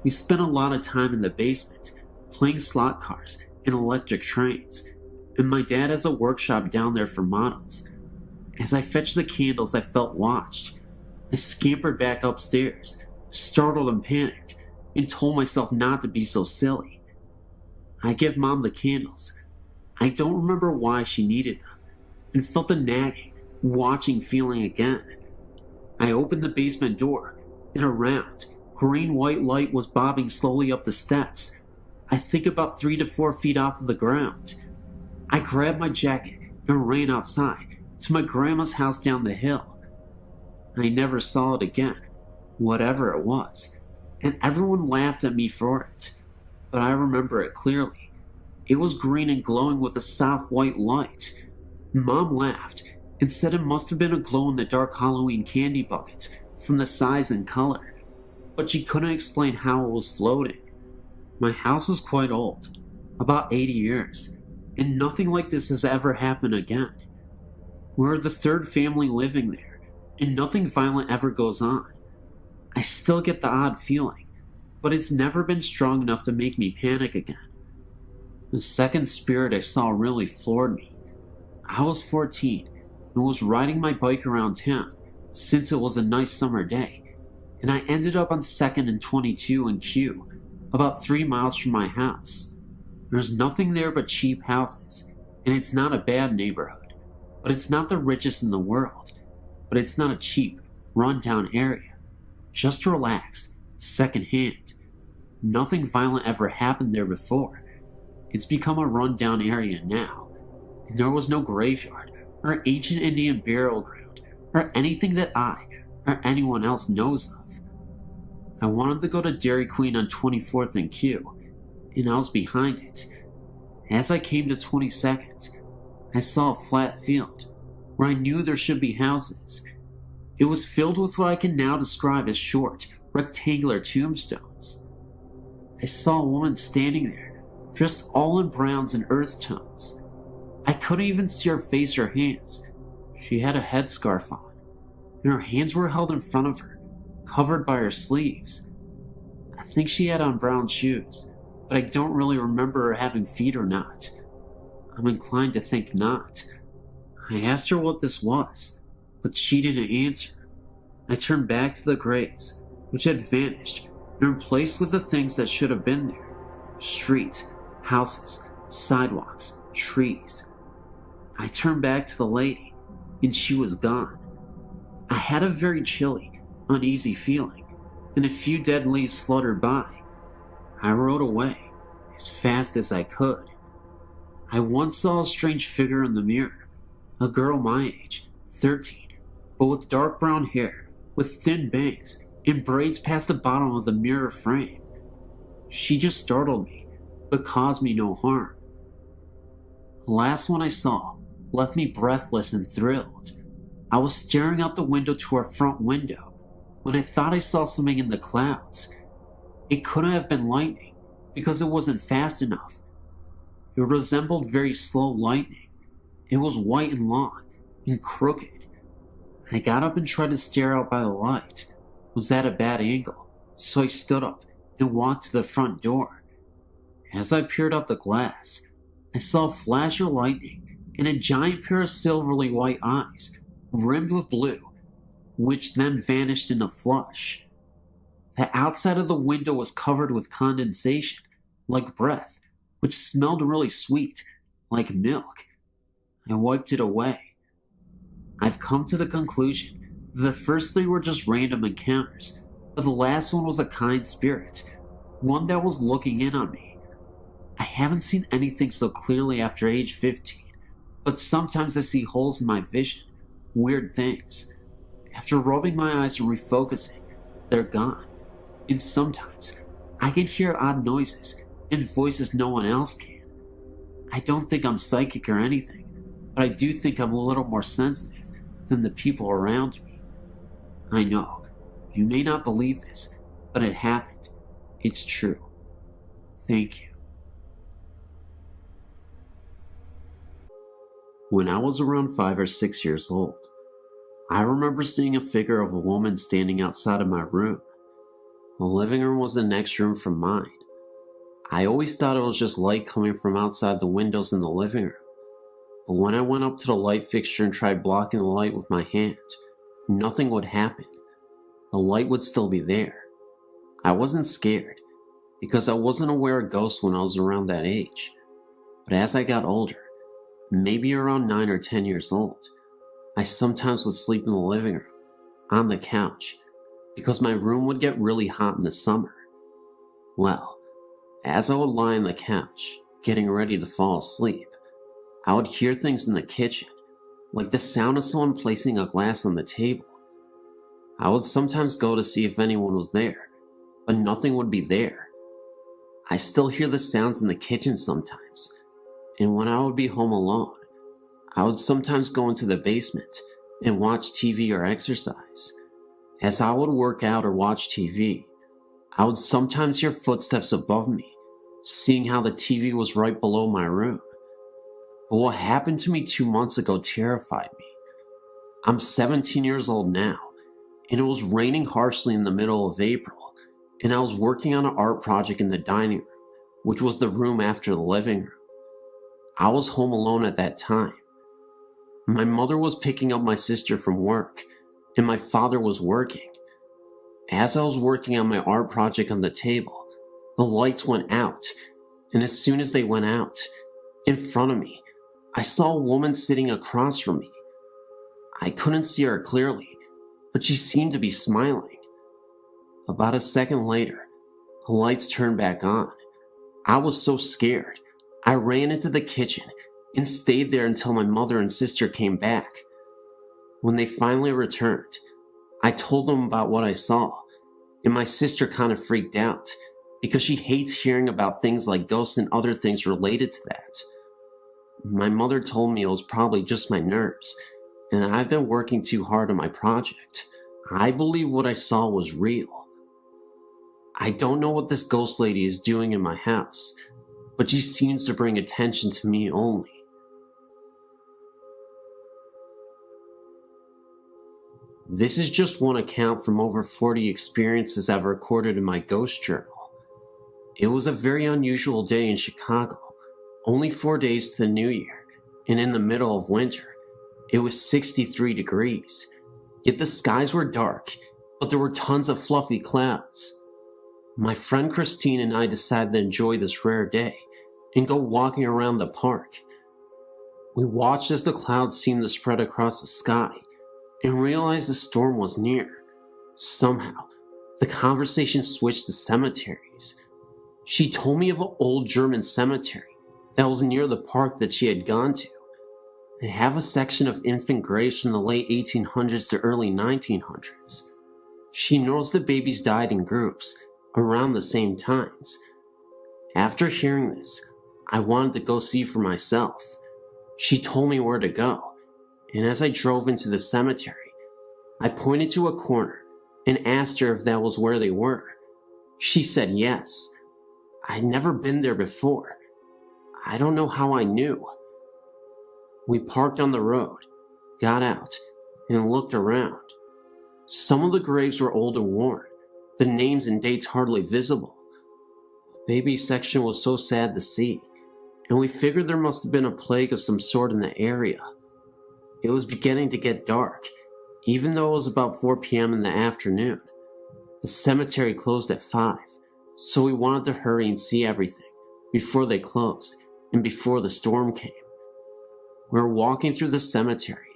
We spent a lot of time in the basement, playing slot cars and electric trains, and my dad has a workshop down there for models. As I fetched the candles, I felt watched. I scampered back upstairs, startled and panicked, and told myself not to be so silly. I give Mom the candles. I don't remember why she needed them, and felt the nagging, watching feeling again. I opened the basement door, and a round, green-white light was bobbing slowly up the steps, I think about 3 to 4 feet off of the ground. I grabbed my jacket and ran outside to my grandma's house down the hill. I never saw it again, whatever it was, and everyone laughed at me for it, but I remember it clearly. It was green and glowing with a soft white light. Mom laughed and said it must have been a glow-in-the-dark Halloween candy bucket from the size and color, but she couldn't explain how it was floating. My house is quite old, about 80 years, and nothing like this has ever happened again. We're the third family living there, and nothing violent ever goes on. I still get the odd feeling, but it's never been strong enough to make me panic again. The second spirit I saw really floored me. I was 14 and was riding my bike around town since it was a nice summer day, and I ended up on 2nd and 22 in Q, about 3 miles from my house. There's nothing there but cheap houses, and it's not a bad neighborhood, but it's not the richest in the world. But it's not a cheap, run-down area. Just relaxed, second-hand. Nothing violent ever happened there before. It's become a run-down area now, and there was no graveyard, or ancient Indian burial ground, or anything that I, or anyone else knows of. I wanted to go to Dairy Queen on 24th and Q, and I was behind it. As I came to 22nd, I saw a flat field where I knew there should be houses. It was filled with what I can now describe as short, rectangular tombstones. I saw a woman standing there, dressed all in browns and earth tones. I couldn't even see her face or hands. She had a headscarf on, and her hands were held in front of her, covered by her sleeves. I think she had on brown shoes, but I don't really remember her having feet or not. I'm inclined to think not. I asked her what this was, but she didn't answer. I turned back to the grays, which had vanished and replaced with the things that should have been there. Streets, houses, sidewalks, trees. I turned back to the lady, and she was gone. I had a very chilly, uneasy feeling, and a few dead leaves fluttered by. I rode away as fast as I could. I once saw a strange figure in the mirror, a girl my age, 13, but with dark brown hair, with thin bangs and braids past the bottom of the mirror frame. She just startled me, but caused me no harm. The last one I saw left me breathless and thrilled. I was staring out the window to our front window when I thought I saw something in the clouds. It couldn't have been lightning because it wasn't fast enough. It resembled very slow lightning. It was white and long and crooked. I got up and tried to stare out by the light. It was at a bad angle, so I stood up and walked to the front door. As I peered out the glass, I saw a flash of lightning and a giant pair of silvery white eyes, rimmed with blue, which then vanished in a flush. The outside of the window was covered with condensation, like breath, which smelled really sweet, like milk. I wiped it away. I've come to the conclusion that the first three were just random encounters, but the last one was a kind spirit, one that was looking in on me. I haven't seen anything so clearly after age 15, but sometimes I see holes in my vision, weird things. After rubbing my eyes and refocusing, they're gone. And sometimes I can hear odd noises and voices no one else can. I don't think I'm psychic or anything, but I do think I'm a little more sensitive than the people around me. I know, you may not believe this, but it happened. It's true. Thank you. When I was around 5 or 6 years old, I remember seeing a figure of a woman standing outside of my room. The living room was the next room from mine. I always thought it was just light coming from outside the windows in the living room. But when I went up to the light fixture and tried blocking the light with my hand, nothing would happen. The light would still be there. I wasn't scared, because I wasn't aware of ghosts when I was around that age. But as I got older, maybe around 9 or 10 years old, I sometimes would sleep in the living room, on the couch, because my room would get really hot in the summer. Well, as I would lie on the couch, getting ready to fall asleep, I would hear things in the kitchen, like the sound of someone placing a glass on the table. I would sometimes go to see if anyone was there, but nothing would be there. I still hear the sounds in the kitchen sometimes, and when I would be home alone, I would sometimes go into the basement and watch TV or exercise. As I would work out or watch TV, I would sometimes hear footsteps above me, seeing how the TV was right below my room. But what happened to me 2 months ago terrified me. I'm 17 years old now, and it was raining harshly in the middle of April, and I was working on an art project in the dining room, which was the room after the living room. I was home alone at that time. My mother was picking up my sister from work, and my father was working. As I was working on my art project on the table, the lights went out, and as soon as they went out, in front of me, I saw a woman sitting across from me. I couldn't see her clearly, but she seemed to be smiling. About a second later, the lights turned back on. I was so scared, I ran into the kitchen and stayed there until my mother and sister came back. When they finally returned, I told them about what I saw, and my sister kind of freaked out because she hates hearing about things like ghosts and other things related to that. My mother told me it was probably just my nerves, and I've been working too hard on my project. I believe what I saw was real. I don't know what this ghost lady is doing in my house, but she seems to bring attention to me only. This is just one account from over 40 experiences I've recorded in my ghost journal. It was a very unusual day in Chicago, only 4 days to the new year, and in the middle of winter. It was 63 degrees, yet the skies were dark, but there were tons of fluffy clouds. My friend Christine and I decided to enjoy this rare day and go walking around the park. We watched as the clouds seemed to spread across the sky and realized the storm was near. Somehow, the conversation switched to cemeteries. She told me of an old German cemetery that was near the park that she had gone to. They have a section of infant graves from the late 1800s to early 1900s. She knows the babies died in groups around the same times. After hearing this, I wanted to go see for myself. She told me where to go, and as I drove into the cemetery, I pointed to a corner and asked her if that was where they were. She said yes. I'd never been there before. I don't know how I knew. We parked on the road, got out, and looked around. Some of the graves were old and worn, the names and dates hardly visible. The baby section was so sad to see, and we figured there must have been a plague of some sort in the area. It was beginning to get dark, even though it was about 4 p.m. in the afternoon. The cemetery closed at 5, so we wanted to hurry and see everything before they closed and before the storm came. We were walking through the cemetery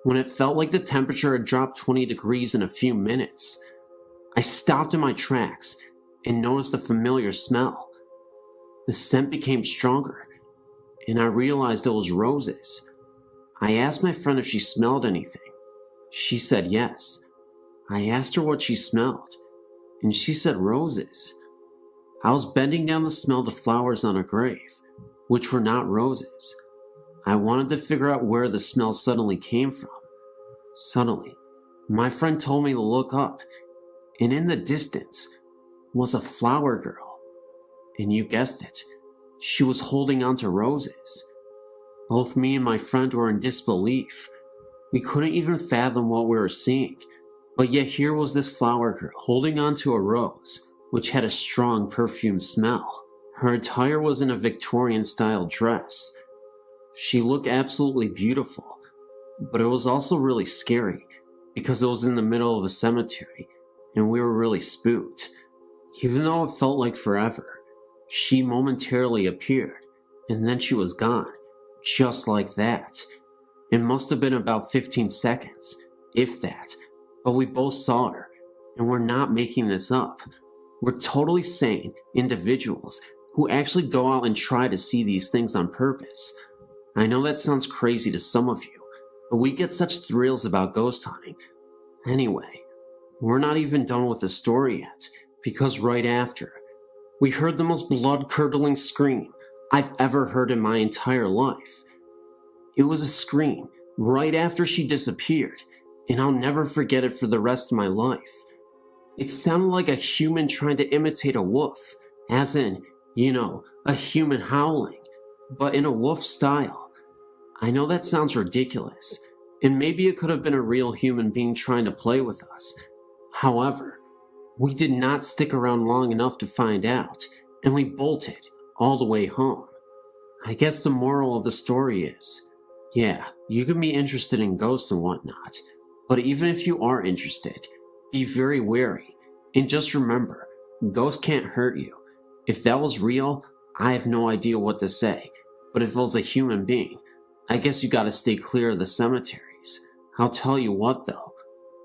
when it felt like the temperature had dropped 20 degrees in a few minutes. I stopped in my tracks and noticed a familiar smell. The scent became stronger, and I realized it was roses. I asked my friend if she smelled anything. She said yes. I asked her what she smelled, and she said roses. I was bending down to smell the flowers on a grave, which were not roses. I wanted to figure out where the smell suddenly came from. Suddenly, my friend told me to look up, and in the distance was a flower girl. And you guessed it, she was holding onto roses. Both me and my friend were in disbelief. We couldn't even fathom what we were seeing, but yet here was this flower girl holding onto a rose, which had a strong perfume smell. Her attire was in a Victorian-style dress. She looked absolutely beautiful, but it was also really scary because it was in the middle of a cemetery and we were really spooked. Even though it felt like forever, she momentarily appeared and then she was gone, just like that. It must have been about 15 seconds, if that, but we both saw her, and we're not making this up. We're totally sane individuals who actually go out and try to see these things on purpose. I know that sounds crazy to some of you, but we get such thrills about ghost hunting. Anyway, we're not even done with the story yet, because right after, we heard the most blood-curdling scream I've ever heard in my entire life. It was a scream right after she disappeared, and I'll never forget it for the rest of my life. It sounded like a human trying to imitate a wolf, as in, a human howling, but in a wolf style. I know that sounds ridiculous, and maybe it could have been a real human being trying to play with us. However, we did not stick around long enough to find out, and we bolted all the way home. I guess the moral of the story is, yeah, you can be interested in ghosts and whatnot, but even if you are interested, be very wary, and just remember, ghosts can't hurt you. If that was real, I have no idea what to say, but if it was a human being, I guess you gotta stay clear of the cemeteries. I'll tell you what though,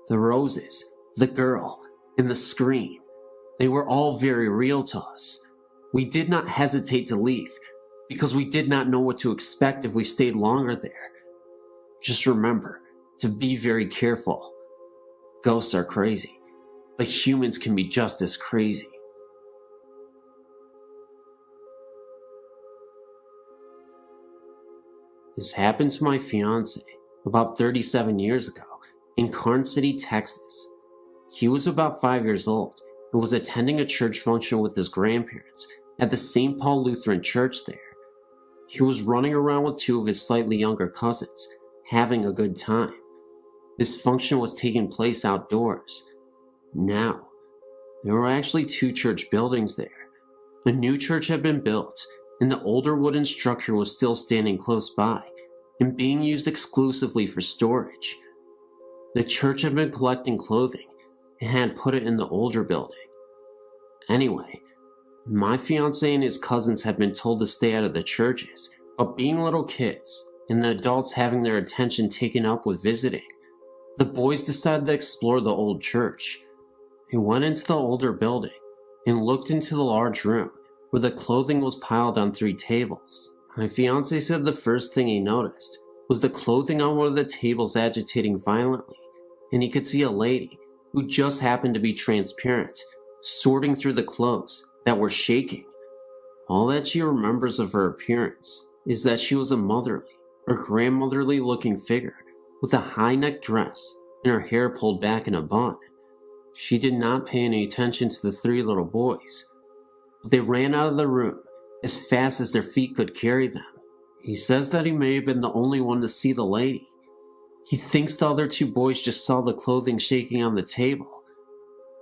the roses, the girl, and the scream, they were all very real to us. We did not hesitate to leave, because we did not know what to expect if we stayed longer there. Just remember to be very careful. Ghosts are crazy, but humans can be just as crazy. This happened to my fiance about 37 years ago in Karn City, Texas. He was about 5 years old and was attending a church function with his grandparents at the St. Paul Lutheran Church there. He was running around with two of his slightly younger cousins, having a good time. This function was taking place outdoors. Now, there were actually two church buildings there. A new church had been built, and the older wooden structure was still standing close by and being used exclusively for storage. The church had been collecting clothing and had put it in the older building. Anyway, my fiance and his cousins had been told to stay out of the churches, but being little kids and the adults having their attention taken up with visiting, the boys decided to explore the old church. They went into the older building and looked into the large room where the clothing was piled on 3 tables. My fiance said the first thing he noticed was the clothing on one of the tables agitating violently, and he could see a lady, who just happened to be transparent, sorting through the clothes that were shaking. All that she remembers of her appearance is that she was a motherly or grandmotherly looking figure with a high-necked dress and her hair pulled back in a bun. She did not pay any attention to the 3 little boys, but they ran out of the room as fast as their feet could carry them. He says that he may have been the only one to see the lady. He thinks the other 2 boys just saw the clothing shaking on the table.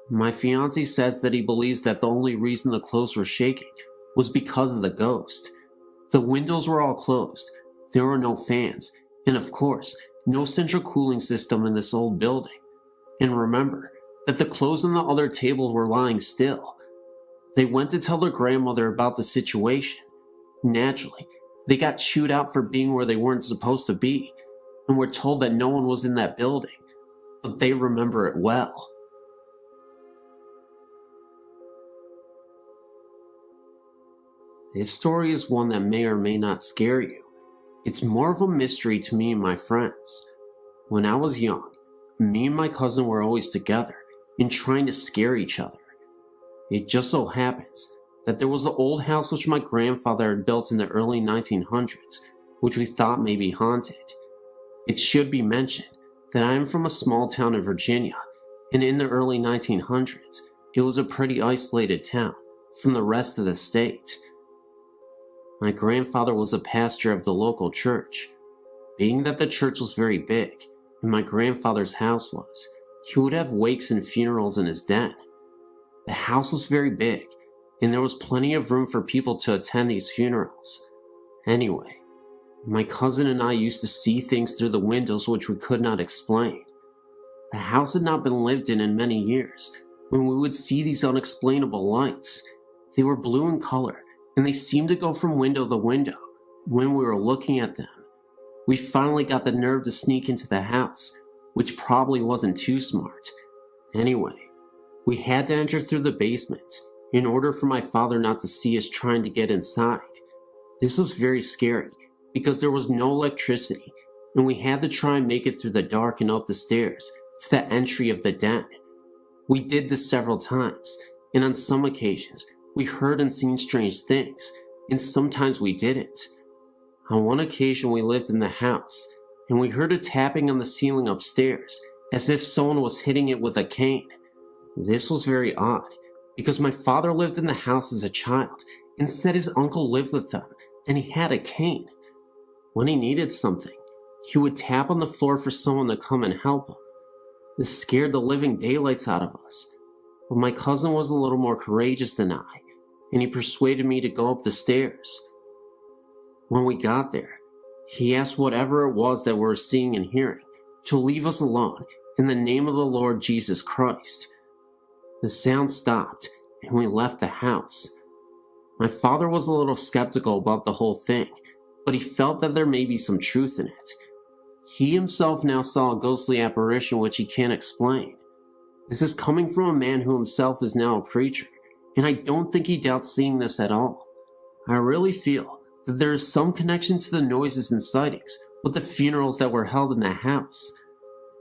My fiancé says that he believes that the only reason the clothes were shaking was because of the ghost. The windows were all closed, there were no fans, and of course, no central cooling system in this old building. And remember that the clothes on the other tables were lying still. They went to tell their grandmother about the situation. Naturally, they got chewed out for being where they weren't supposed to be, and were told that no one was in that building, but they remember it well. This story is one that may or may not scare you. It's more of a mystery to me and my friends. When I was young, me and my cousin were always together and trying to scare each other. It just so happens that there was an old house which my grandfather had built in the early 1900s, which we thought may be haunted. It should be mentioned that I am from a small town in Virginia, and in the early 1900s, it was a pretty isolated town from the rest of the state. My grandfather was a pastor of the local church. Being that the church was very big, and my grandfather's house was, he would have wakes and funerals in his den. The house was very big, and there was plenty of room for people to attend these funerals. Anyway, my cousin and I used to see things through the windows which we could not explain. The house had not been lived in many years, when we would see these unexplainable lights. They were blue in color, and they seemed to go from window to window when we were looking at them. We finally got the nerve to sneak into the house, which probably wasn't too smart. Anyway, we had to enter through the basement in order for my father not to see us trying to get inside. This was very scary because there was no electricity, and we had to try and make it through the dark and up the stairs to the entry of the den. We did this several times, and on some occasions, we heard and seen strange things, and sometimes we didn't. On one occasion we lived in the house, and we heard a tapping on the ceiling upstairs, as if someone was hitting it with a cane. This was very odd, because my father lived in the house as a child, and said his uncle lived with them, and he had a cane. When he needed something, he would tap on the floor for someone to come and help him. This scared the living daylights out of us, but my cousin was a little more courageous than I, and he persuaded me to go up the stairs. When we got there, he asked whatever it was that we were seeing and hearing to leave us alone in the name of the Lord Jesus Christ. The sound stopped, and we left the house. My father was a little skeptical about the whole thing, but he felt that there may be some truth in it. He himself now saw a ghostly apparition which he can't explain. This is coming from a man who himself is now a preacher, and I don't think he doubts seeing this at all. I really feel that there is some connection to the noises and sightings with the funerals that were held in the house.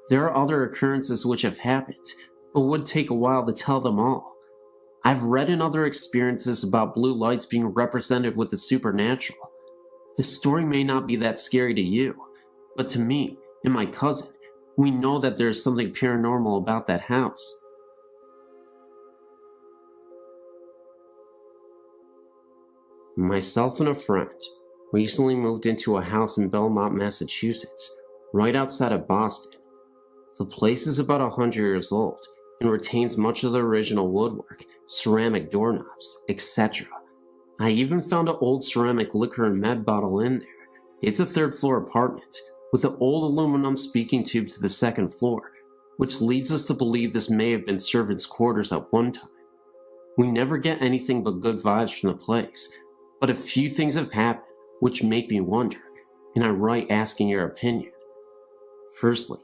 There are other occurrences which have happened, but would take a while to tell them all. I've read in other experiences about blue lights being represented with the supernatural. This story may not be that scary to you, but to me and my cousin, we know that there is something paranormal about that house. Myself and a friend recently moved into a house in Belmont, Massachusetts, right outside of Boston. The place is about 100 years old and retains much of the original woodwork, ceramic doorknobs, etc. I even found an old ceramic liquor and med bottle in there. It's a third-floor apartment with an old aluminum speaking tube to the second floor, which leads us to believe this may have been servants' quarters at one time. We never get anything but good vibes from the place, but a few things have happened which make me wonder, and I write asking your opinion. Firstly,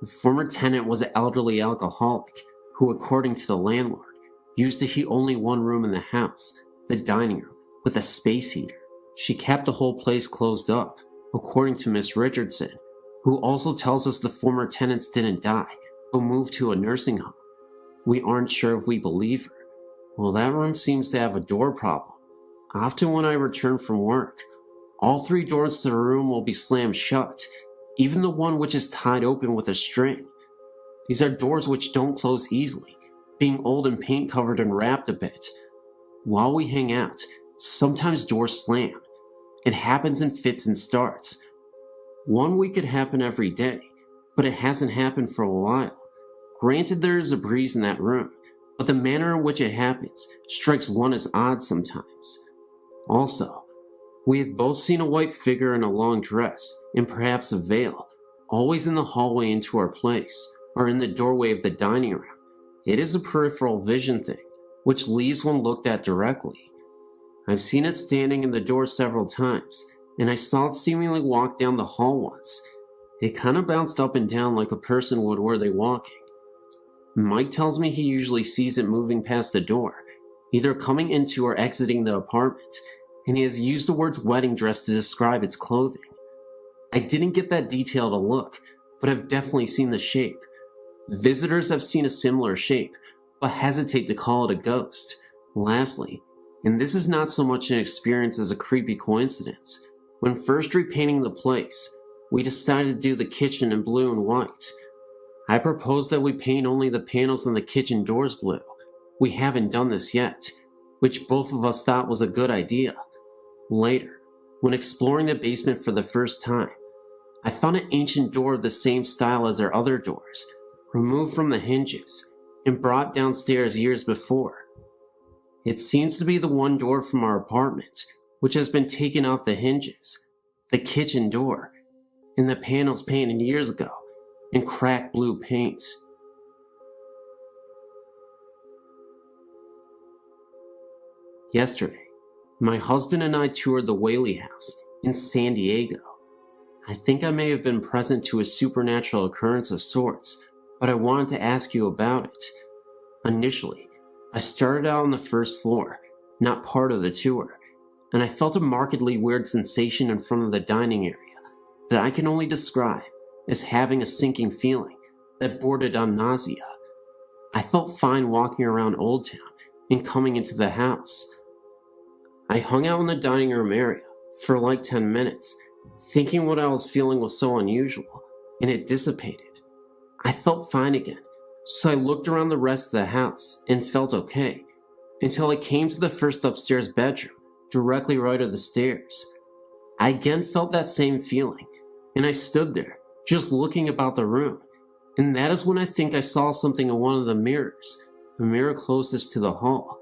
the former tenant was an elderly alcoholic who, according to the landlord, used to heat only one room in the house, the dining room, with a space heater. She kept the whole place closed up, according to Miss Richardson, who also tells us the former tenants didn't die, but moved to a nursing home. We aren't sure if we believe her. Well, that room seems to have a door problem. Often when I return from work, all 3 doors to the room will be slammed shut, even the one which is tied open with a string. These are doors which don't close easily, being old and paint covered and wrapped a bit. While we hang out, sometimes doors slam. It happens in fits and starts. One week it happened every day, but it hasn't happened for a while. Granted, there is a breeze in that room, but the manner in which it happens strikes one as odd sometimes. Also, we have both seen a white figure in a long dress, and perhaps a veil, always in the hallway into our place, or in the doorway of the dining room. It is a peripheral vision thing, which leaves one looked at directly. I've seen it standing in the door several times, and I saw it seemingly walk down the hall once. It kind of bounced up and down like a person would were they walking. Mike tells me he usually sees it moving past the door, either coming into or exiting the apartment, and he has used the words wedding dress to describe its clothing. I didn't get that detailed a look, but I've definitely seen the shape. Visitors have seen a similar shape, but hesitate to call it a ghost. Lastly, and this is not so much an experience as a creepy coincidence, when first repainting the place, we decided to do the kitchen in blue and white. I proposed that we paint only the panels on the kitchen doors blue. We haven't done this yet, which both of us thought was a good idea. Later, when exploring the basement for the first time, I found an ancient door of the same style as our other doors, removed from the hinges, and brought downstairs years before. It seems to be the one door from our apartment, which has been taken off the hinges, the kitchen door, and the panels painted years ago in cracked blue paint. Yesterday, my husband and I toured the Whaley House in San Diego. I think I may have been present to a supernatural occurrence of sorts, but I wanted to ask you about it. Initially, I started out on the first floor, not part of the tour, and I felt a markedly weird sensation in front of the dining area that I can only describe as having a sinking feeling that bordered on nausea. I felt fine walking around Old Town and coming into the house. I hung out in the dining room area for like 10 minutes, thinking what I was feeling was so unusual, and it dissipated. I felt fine again, so I looked around the rest of the house and felt okay, until I came to the first upstairs bedroom, directly right of the stairs. I again felt that same feeling, and I stood there, just looking about the room, and that is when I think I saw something in one of the mirrors, the mirror closest to the hall.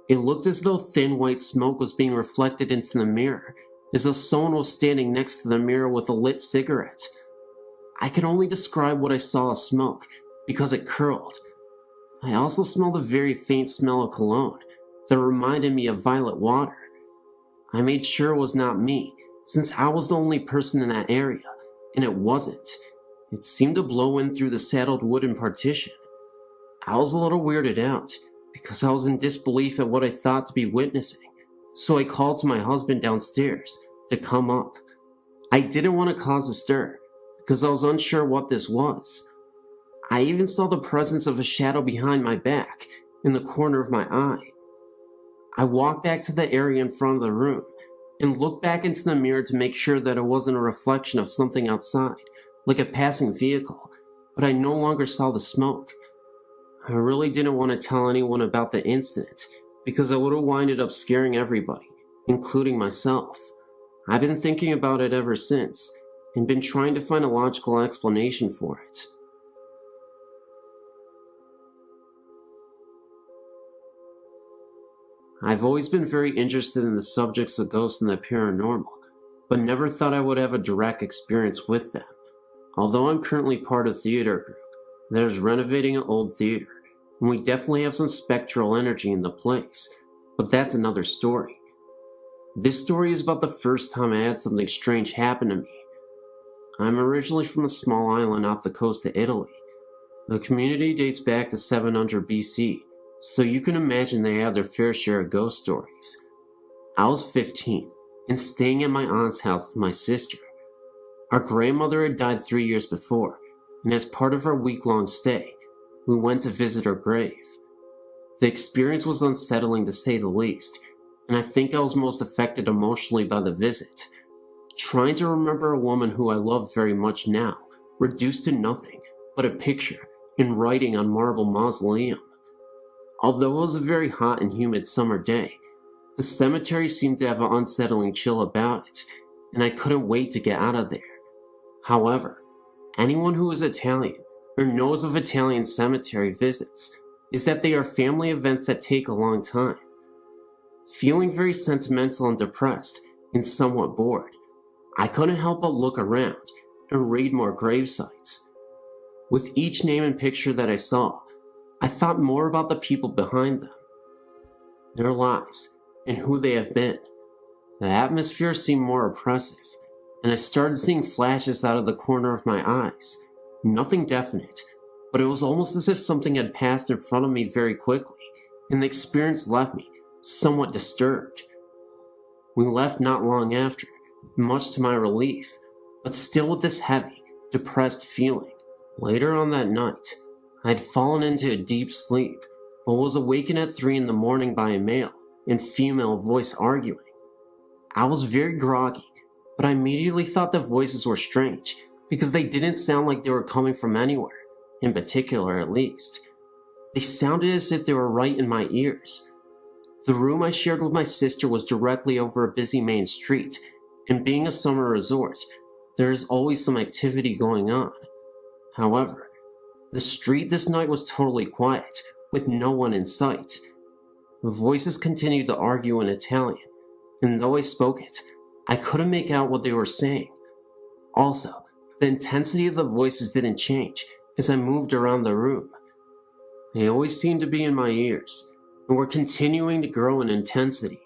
It looked as though thin white smoke was being reflected into the mirror, as though someone was standing next to the mirror with a lit cigarette. I can only describe what I saw as smoke, because it curled. I also smelled a very faint smell of cologne that reminded me of violet water. I made sure it was not me, since I was the only person in that area, and it wasn't. It seemed to blow in through the saddled wooden partition. I was a little weirded out, because I was in disbelief at what I thought to be witnessing, so I called to my husband downstairs to come up. I didn't want to cause a stir, because I was unsure what this was. I even saw the presence of a shadow behind my back, in the corner of my eye. I walked back to the area in front of the room, and looked back into the mirror to make sure that it wasn't a reflection of something outside, like a passing vehicle, but I no longer saw the smoke. I really didn't want to tell anyone about the incident, because I would have winded up scaring everybody, including myself. I've been thinking about it ever since, and been trying to find a logical explanation for it. I've always been very interested in the subjects of ghosts and the paranormal, but never thought I would have a direct experience with them. Although I'm currently part of a theater group that is renovating an old theater, and we definitely have some spectral energy in the place, but that's another story. This story is about the first time I had something strange happen to me. I'm originally from a small island off the coast of Italy. The community dates back to 700 BC, so you can imagine they have their fair share of ghost stories. I was 15 and staying at my aunt's house with my sister. Our grandmother had died 3 years before, and as part of our week-long stay, we went to visit her grave. The experience was unsettling to say the least, and I think I was most affected emotionally by the visit. Trying to remember a woman who I love very much now, reduced to nothing but a picture in writing on marble mausoleum. Although it was a very hot and humid summer day, the cemetery seemed to have an unsettling chill about it, and I couldn't wait to get out of there. However, anyone who is Italian or knows of Italian cemetery visits is that they are family events that take a long time. Feeling very sentimental and depressed and somewhat bored, I couldn't help but look around and read more grave sites. With each name and picture that I saw, I thought more about the people behind them, their lives, and who they have been. The atmosphere seemed more oppressive, and I started seeing flashes out of the corner of my eyes. Nothing definite, but it was almost as if something had passed in front of me very quickly, and the experience left me somewhat disturbed. We left not long after, much to my relief, but still with this heavy, depressed feeling. Later on that night, I had fallen into a deep sleep, but was awakened at 3 in the morning by a male and female voice arguing. I was very groggy, but I immediately thought the voices were strange because they didn't sound like they were coming from anywhere, in particular at least. They sounded as if they were right in my ears. The room I shared with my sister was directly over a busy main street, and being a summer resort, there is always some activity going on. However, the street this night was totally quiet, with no one in sight. The voices continued to argue in Italian, and though I spoke it, I couldn't make out what they were saying. Also, the intensity of the voices didn't change as I moved around the room. They always seemed to be in my ears, and were continuing to grow in intensity.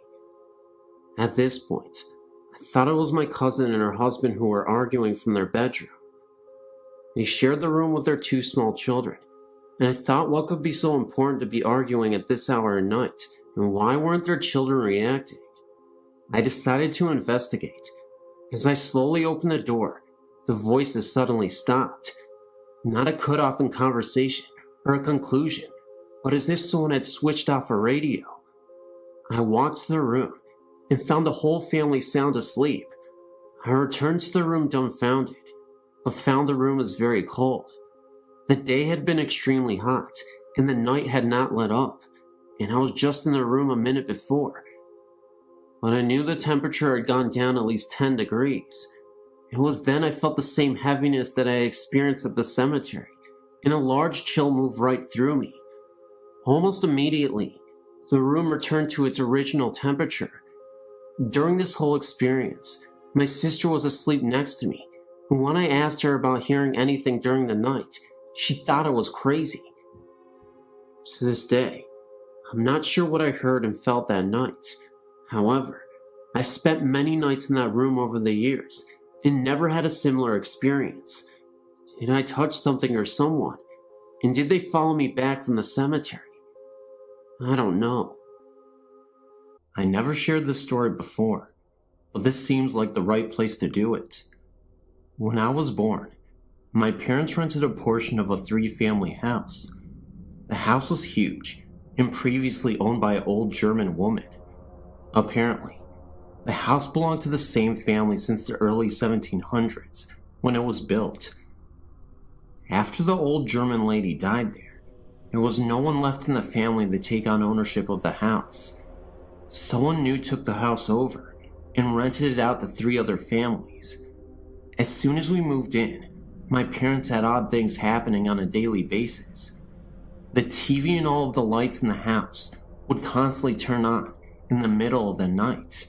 At this point, I thought it was my cousin and her husband who were arguing from their bedroom. They shared the room with their 2 small children, and I thought what could be so important to be arguing at this hour of night, and why weren't their children reacting? I decided to investigate. As I slowly opened the door, the voices suddenly stopped. Not a cutoff in conversation or a conclusion, but as if someone had switched off a radio. I walked to the room and found the whole family sound asleep. I returned to the room dumbfounded, but found the room was very cold. The day had been extremely hot, and the night had not let up, and I was just in the room a minute before. But I knew the temperature had gone down at least 10 degrees. It was then I felt the same heaviness that I experienced at the cemetery, and a large chill moved right through me. Almost immediately, the room returned to its original temperature. During this whole experience, my sister was asleep next to me, and when I asked her about hearing anything during the night, she thought I was crazy. To this day, I'm not sure what I heard and felt that night. However, I spent many nights in that room over the years and never had a similar experience. Did I touch something or someone? And did they follow me back from the cemetery? I don't know. I never shared this story before, but this seems like the right place to do it. When I was born, my parents rented a portion of a 3-family house. The house was huge and previously owned by an old German woman. Apparently, the house belonged to the same family since the early 1700s when it was built. After the old German lady died there was no one left in the family to take on ownership of the house. Someone new took the house over and rented it out to 3 other families. As soon as we moved in, my parents had odd things happening on a daily basis. The TV and all of the lights in the house would constantly turn on in the middle of the night.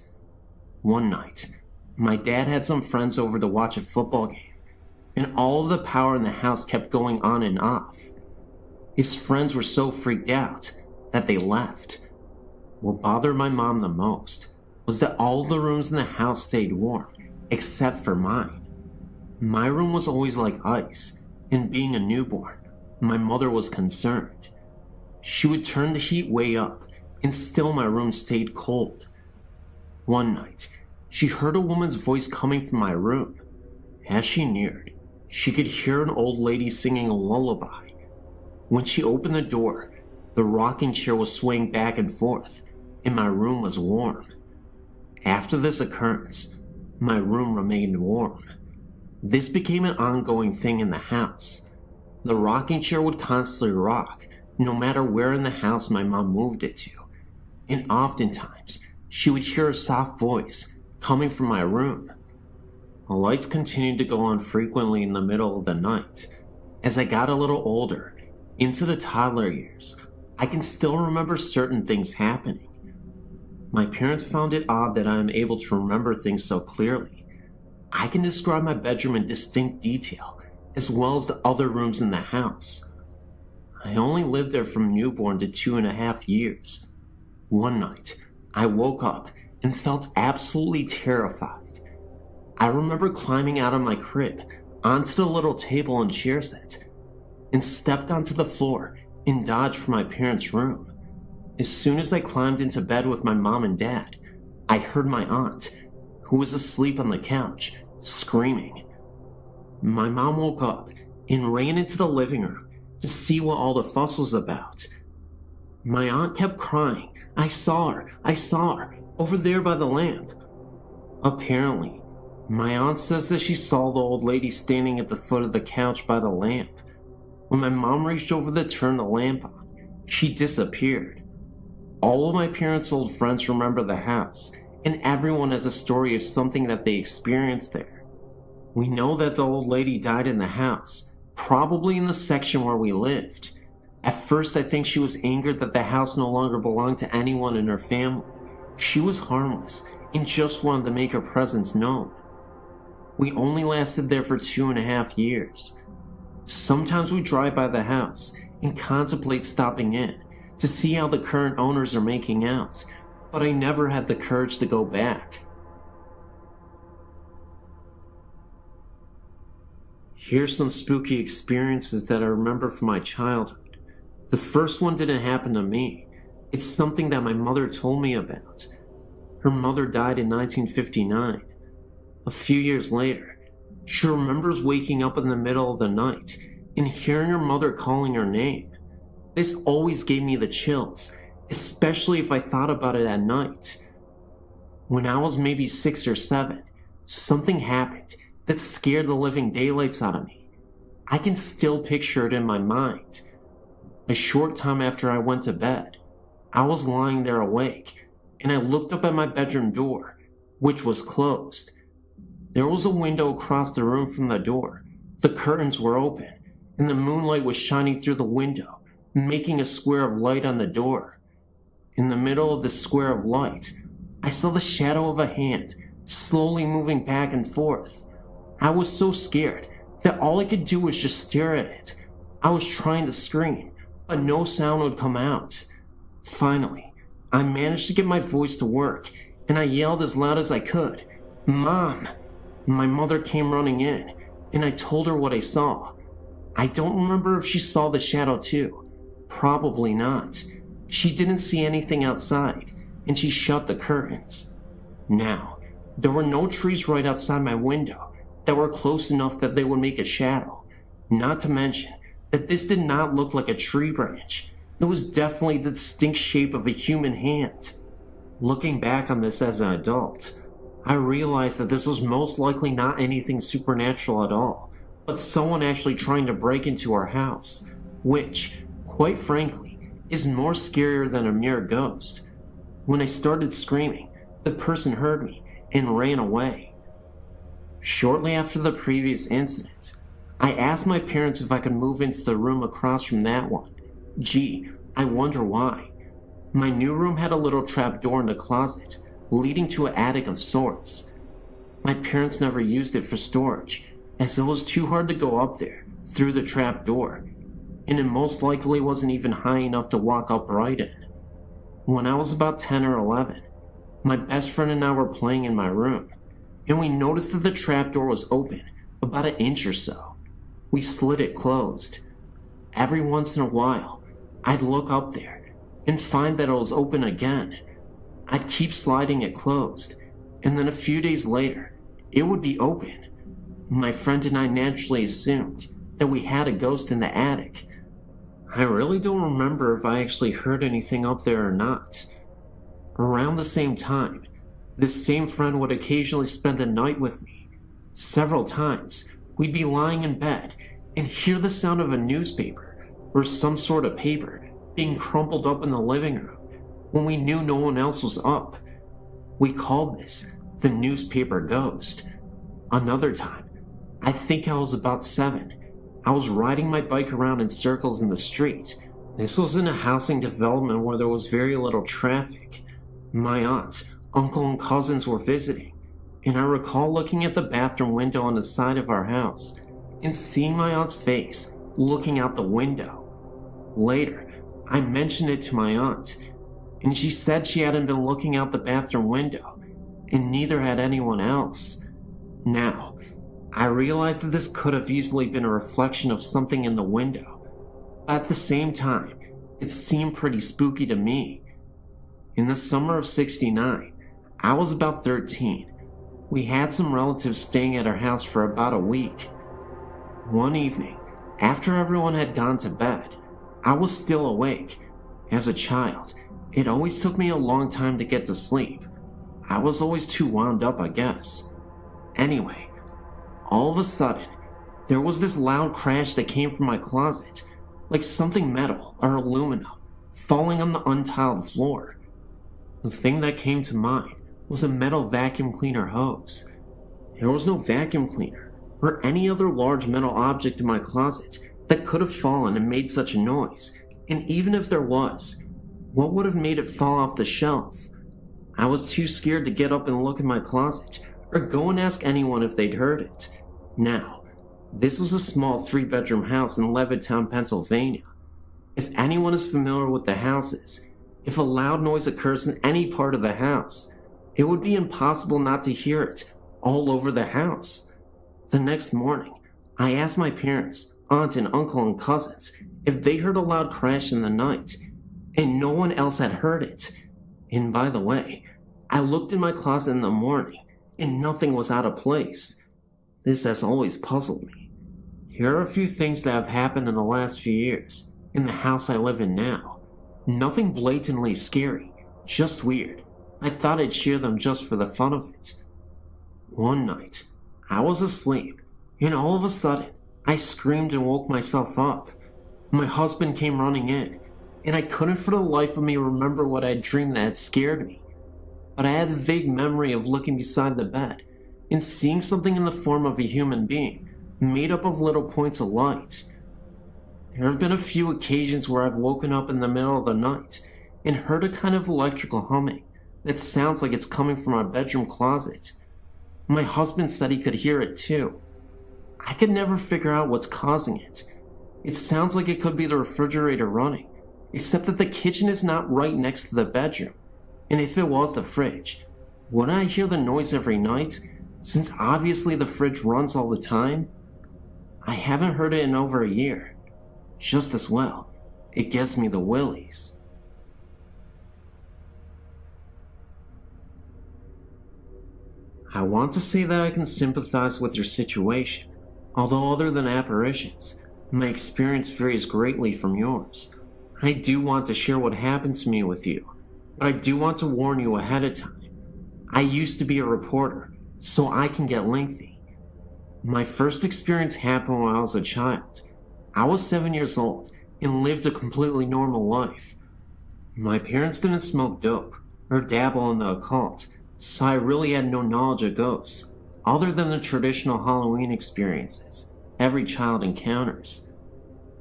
One night, my dad had some friends over to watch a football game, and all of the power in the house kept going on and off. His friends were so freaked out that they left. What bothered my mom the most was that all the rooms in the house stayed warm, except for mine. My room was always like ice, and being a newborn, my mother was concerned. She would turn the heat way up, and still my room stayed cold. One night, she heard a woman's voice coming from my room. As she neared, she could hear an old lady singing a lullaby. When she opened the door, the rocking chair was swaying back and forth, and my room was warm. After this occurrence, my room remained warm. This became an ongoing thing in the house. The rocking chair would constantly rock, no matter where in the house my mom moved it to, and oftentimes she would hear a soft voice coming from my room. The lights continued to go on frequently in the middle of the night. As I got a little older, into the toddler years, I can still remember certain things happening. My parents found it odd that I am able to remember things so clearly. I can describe my bedroom in distinct detail, as well as the other rooms in the house. I only lived there from newborn to 2.5 years. One night, I woke up and felt absolutely terrified. I remember climbing out of my crib onto the little table and chair set, and stepped onto the floor and dodged for my parents' room. As soon as I climbed into bed with my mom and dad, I heard my aunt, who was asleep on the couch, screaming. My mom woke up and ran into the living room to see what all the fuss was about. My aunt kept crying, I saw her, over there by the lamp." Apparently, my aunt says that she saw the old lady standing at the foot of the couch by the lamp. When my mom reached over to turn the lamp on, she disappeared. All of my parents' old friends remember the house, and everyone has a story of something that they experienced there. We know that the old lady died in the house, probably in the section where we lived. At first, I think she was angered that the house no longer belonged to anyone in her family. She was harmless and just wanted to make her presence known. We only lasted there for 2.5 years. Sometimes we drive by the house and contemplate stopping in to see how the current owners are making out, but I never had the courage to go back. Here's some spooky experiences that I remember from my childhood. The first one didn't happen to me. It's something that my mother told me about. Her mother died in 1959. A few years later, she remembers waking up in the middle of the night and hearing her mother calling her name. This always gave me the chills, especially if I thought about it at night. When I was maybe 6 or 7, something happened that scared the living daylights out of me. I can still picture it in my mind. A short time after I went to bed, I was lying there awake, and I looked up at my bedroom door, which was closed. There was a window across the room from the door. The curtains were open, and the moonlight was shining through the window, making a square of light on the door. In the middle of this square of light, I saw the shadow of a hand slowly moving back and forth. I was so scared that all I could do was just stare at it. I was trying to scream, but no sound would come out. Finally, I managed to get my voice to work, and I yelled as loud as I could, "Mom!" My mother came running in, and I told her what I saw. I don't remember if she saw the shadow too. Probably not. She didn't see anything outside, and she shut the curtains. Now, there were no trees right outside my window that were close enough that they would make a shadow. Not to mention that this did not look like a tree branch. It was definitely the distinct shape of a human hand. Looking back on this as an adult, I realized that this was most likely not anything supernatural at all, but someone actually trying to break into our house, which, quite frankly, is more scarier than a mere ghost. When I started screaming, the person heard me and ran away. Shortly after the previous incident, I asked my parents if I could move into the room across from that one. Gee, I wonder why. My new room had a little trap door in the closet, leading to an attic of sorts. My parents never used it for storage, as it was too hard to go up there through the trap door, and it most likely wasn't even high enough to walk upright in. When I was about 10 or 11, my best friend and I were playing in my room, and we noticed that the trap door was open about an inch or so. We slid it closed. Every once in a while, I'd look up there and find that it was open again. I'd keep sliding it closed, and then a few days later, it would be open. My friend and I naturally assumed that we had a ghost in the attic. I really don't remember if I actually heard anything up there or not. Around the same time, this same friend would occasionally spend a night with me. Several times, we'd be lying in bed and hear the sound of a newspaper or some sort of paper being crumpled up in the living room when we knew no one else was up. We called this the newspaper ghost. Another time, I think I was about 7, I was riding my bike around in circles in the street. This was in a housing development where there was very little traffic. My aunt, uncle, and cousins were visiting, and I recall looking at the bathroom window on the side of our house and seeing my aunt's face looking out the window. Later, I mentioned it to my aunt, and she said she hadn't been looking out the bathroom window, and neither had anyone else. Now, I realized that this could have easily been a reflection of something in the window, but at the same time, it seemed pretty spooky to me. In the summer of '69, I was about 13. We had some relatives staying at our house for about a week. One evening, after everyone had gone to bed, I was still awake. As a child, it always took me a long time to get to sleep. I was always too wound up, I guess. Anyway, all of a sudden, there was this loud crash that came from my closet, like something metal or aluminum falling on the untiled floor. The thing that came to mind was a metal vacuum cleaner hose. There was no vacuum cleaner or any other large metal object in my closet that could have fallen and made such a noise, and even if there was, what would have made it fall off the shelf? I was too scared to get up and look in my closet or go and ask anyone if they'd heard it. Now, this was a small 3-bedroom house in Levittown, Pennsylvania. If anyone is familiar with the houses, if a loud noise occurs in any part of the house, it would be impossible not to hear it all over the house. The next morning, I asked my parents, aunt and uncle and cousins if they heard a loud crash in the night, and no one else had heard it. And by the way, I looked in my closet in the morning, and nothing was out of place. This has always puzzled me. Here are a few things that have happened in the last few years, in the house I live in now. Nothing blatantly scary, just weird. I thought I'd share them just for the fun of it. One night, I was asleep, and all of a sudden, I screamed and woke myself up. My husband came running in, and I couldn't for the life of me remember what I had dreamed that had scared me. But I had a vague memory of looking beside the bed and seeing something in the form of a human being, made up of little points of light. There have been a few occasions where I've woken up in the middle of the night and heard a kind of electrical humming that sounds like it's coming from our bedroom closet. My husband said he could hear it too. I could never figure out what's causing it. It sounds like it could be the refrigerator running, except that the kitchen is not right next to the bedroom. And if it was the fridge, wouldn't I hear the noise every night, since obviously the fridge runs all the time? I haven't heard it in over a year. Just as well, it gives me the willies. I want to say that I can sympathize with your situation, although other than apparitions, my experience varies greatly from yours. I do want to share what happened to me with you, but I do want to warn you ahead of time. I used to be a reporter, so I can get lengthy. My first experience happened when I was a child. I was 7 years old and lived a completely normal life. My parents didn't smoke dope or dabble in the occult, so I really had no knowledge of ghosts, other than the traditional Halloween experiences every child encounters.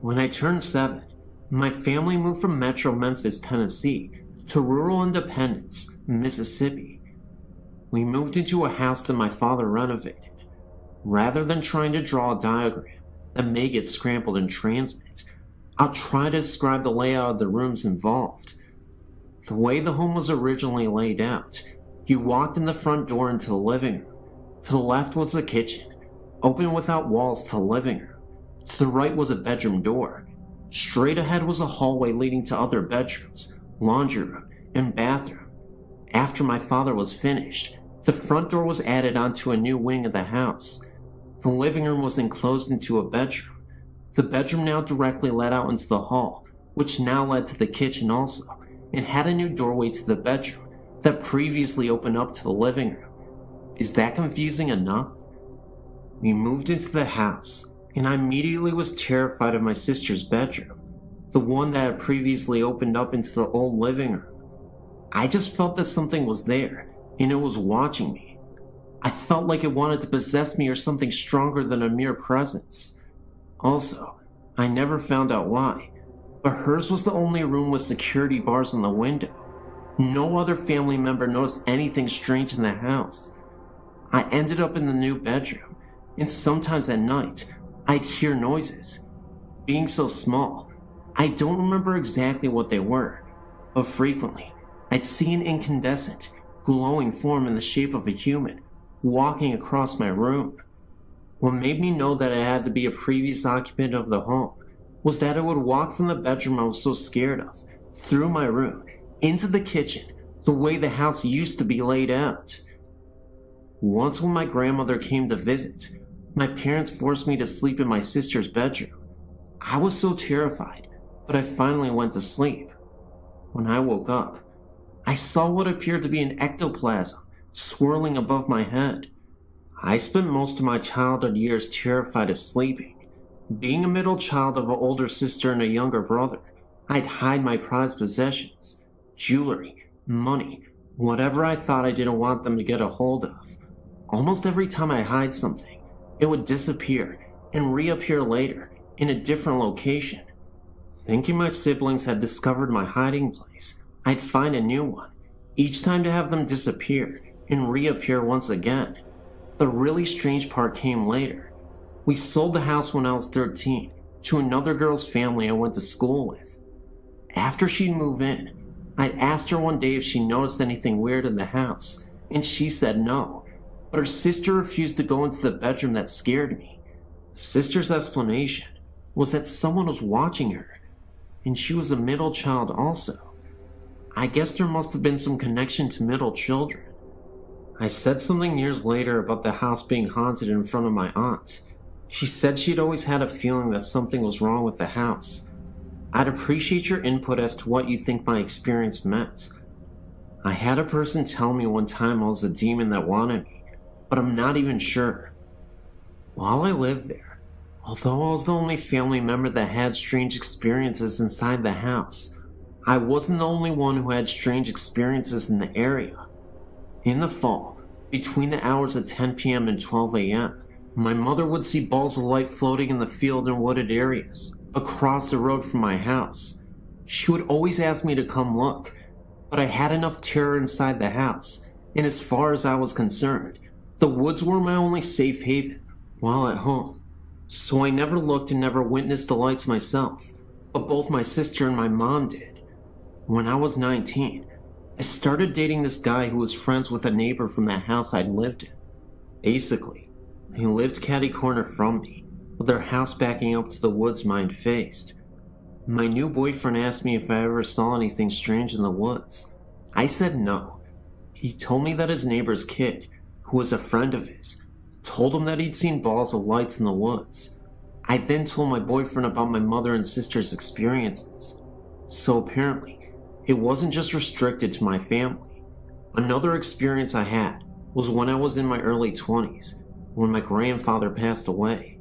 When I turned 7, my family moved from Metro Memphis, Tennessee, to rural Independence, Mississippi. We moved into a house that my father renovated. Rather than trying to draw a diagram that may get scrambled in transmit, I'll try to describe the layout of the rooms involved. The way the home was originally laid out, you walked in the front door into the living room. To the left was the kitchen, open without walls to the living room. To the right was a bedroom door. Straight ahead was a hallway leading to other bedrooms, laundry room, and bathroom. After my father was finished, the front door was added onto a new wing of the house. The living room was enclosed into a bedroom. The bedroom now directly led out into the hall, which now led to the kitchen also, and had a new doorway to the bedroom that previously opened up to the living room. Is that confusing enough? We moved into the house, and I immediately was terrified of my sister's bedroom, the one that had previously opened up into the old living room. I just felt that something was there, and it was watching me. I felt like it wanted to possess me or something stronger than a mere presence. Also, I never found out why, but hers was the only room with security bars on the window. No other family member noticed anything strange in the house. I ended up in the new bedroom, and sometimes at night, I'd hear noises. Being so small, I don't remember exactly what they were, but frequently, I'd see an incandescent, glowing form in the shape of a human walking across my room. What made me know that it had to be a previous occupant of the home was that it would walk from the bedroom I was so scared of, through my room, into the kitchen, the way the house used to be laid out. Once when my grandmother came to visit, my parents forced me to sleep in my sister's bedroom. I was so terrified, but I finally went to sleep. When I woke up, I saw what appeared to be an ectoplasm swirling above my head. I spent most of my childhood years terrified of sleeping. Being a middle child of an older sister and a younger brother, I'd hide my prized possessions, jewelry, money, whatever I thought I didn't want them to get a hold of. Almost every time I hide something, it would disappear and reappear later in a different location. Thinking my siblings had discovered my hiding place, I'd find a new one, each time to have them disappear and reappear once again. The really strange part came later. We sold the house when I was 13 to another girl's family I went to school with. After she'd move in, I'd asked her one day if she noticed anything weird in the house, and she said no, but her sister refused to go into the bedroom that scared me. Sister's explanation was that someone was watching her, and she was a middle child also. I guess there must have been some connection to middle children. I said something years later about the house being haunted in front of my aunt. She said she'd always had a feeling that something was wrong with the house. I'd appreciate your input as to what you think my experience meant. I had a person tell me one time I was a demon that wanted me, but I'm not even sure. While I lived there, although I was the only family member that had strange experiences inside the house, I wasn't the only one who had strange experiences in the area. In the fall, between the hours of 10 p.m. and 12 a.m., my mother would see balls of light floating in the field and wooded areas across the road from my house. She would always ask me to come look, but I had enough terror inside the house, and as far as I was concerned, the woods were my only safe haven while at home. So I never looked and never witnessed the lights myself, but both my sister and my mom did. When I was 19, I started dating this guy who was friends with a neighbor from that house I'd lived in. Basically, they lived catty corner from me, with their house backing up to the woods mine faced. My new boyfriend asked me if I ever saw anything strange in the woods. I said no. He told me that his neighbor's kid, who was a friend of his, told him that he'd seen balls of lights in the woods. I then told my boyfriend about my mother and sister's experiences. So apparently, it wasn't just restricted to my family. Another experience I had was when I was in my early 20s, when my grandfather passed away.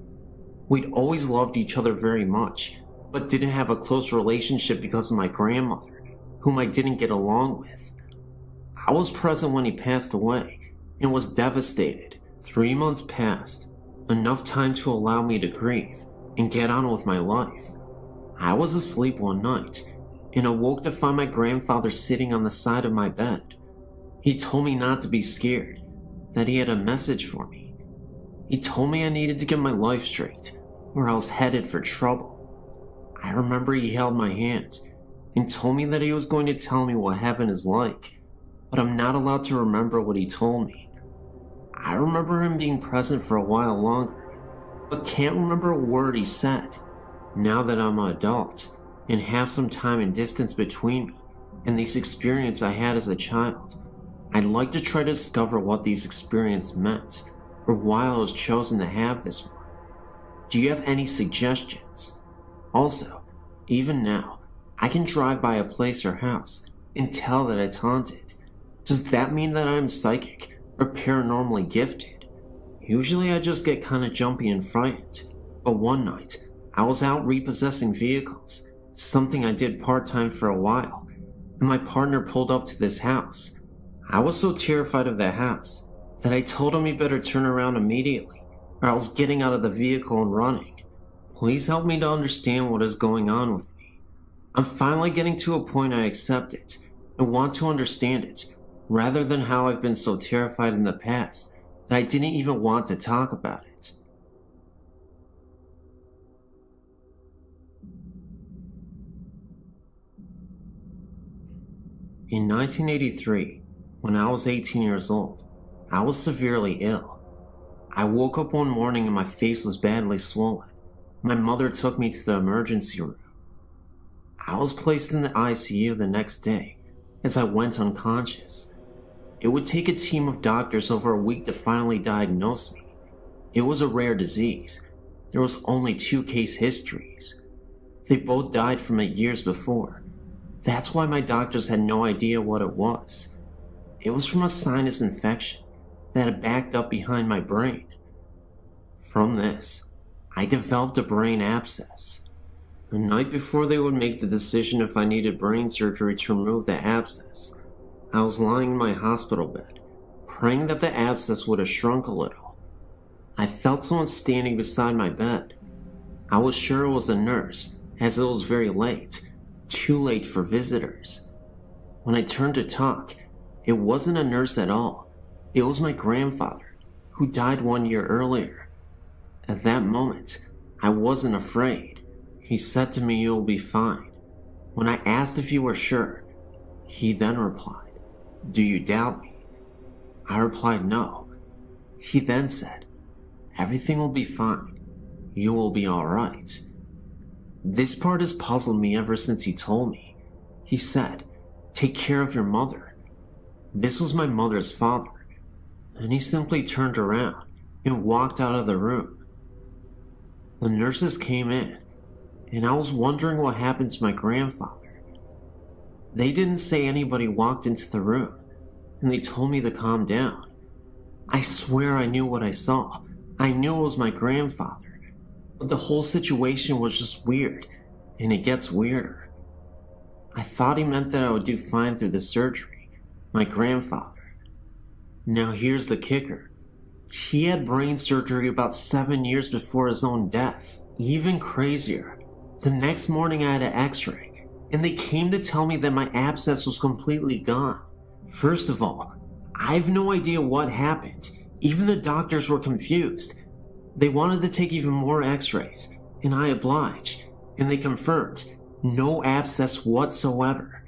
We'd always loved each other very much, but didn't have a close relationship because of my grandmother, whom I didn't get along with. I was present when he passed away and was devastated. 3 months passed, enough time to allow me to grieve and get on with my life. I was asleep one night, and awoke to find my grandfather sitting on the side of my bed. He told me not to be scared, that he had a message for me. He told me I needed to get my life straight, or I was headed for trouble. I remember he held my hand and told me that he was going to tell me what heaven is like, but I'm not allowed to remember what he told me. I remember him being present for a while longer, but can't remember a word he said. Now that I'm an adult and have some time and distance between me and these experiences I had as a child, I'd like to try to discover what these experiences meant, or why I was chosen to have this one. Do you have any suggestions? Also, even now, I can drive by a place or house and tell that it's haunted. Does that mean that I'm psychic or paranormally gifted? Usually I just get kinda jumpy and frightened, but one night, I was out repossessing vehicles, something I did part-time for a while, and my partner pulled up to this house. I was so terrified of that house that I told him he better turn around immediately, or I was getting out of the vehicle and running. Please help me to understand what is going on with me. I'm finally getting to a point I accept it and want to understand it, rather than how I've been so terrified in the past that I didn't even want to talk about it. In 1983, when I was 18 years old, I was severely ill. I woke up one morning and my face was badly swollen. My mother took me to the emergency room. I was placed in the ICU the next day as I went unconscious. It would take a team of doctors over a week to finally diagnose me. It was a rare disease. There was only 2 case histories. They both died from it years before. That's why my doctors had no idea what it was. It was from a sinus infection that had backed up behind my brain. From this, I developed a brain abscess. The night before they would make the decision if I needed brain surgery to remove the abscess, I was lying in my hospital bed, praying that the abscess would have shrunk a little. I felt someone standing beside my bed. I was sure it was a nurse, as it was very late, too late for visitors. When I turned to talk, it wasn't a nurse at all. It was my grandfather, who died 1 year earlier. At that moment, I wasn't afraid. He said to me, "You'll be fine." When I asked if you were sure, he then replied, "Do you doubt me?" I replied, "No." He then said, "Everything will be fine. You will be alright." This part has puzzled me ever since he told me. He said, "Take care of your mother." This was my mother's father, and he simply turned around and walked out of the room. The nurses came in, and I was wondering what happened to my grandfather. They didn't say anybody walked into the room, and they told me to calm down. I swear I knew what I saw. I knew it was my grandfather. But the whole situation was just weird, and it gets weirder. I thought he meant that I would do fine through the surgery, my grandfather. Now here's the kicker. He had brain surgery about 7 years before his own death. Even crazier, the next morning I had an x-ray, and they came to tell me that my abscess was completely gone. First of all, I have no idea what happened. Even the doctors were confused. They wanted to take even more x-rays, and I obliged, and they confirmed no abscess whatsoever.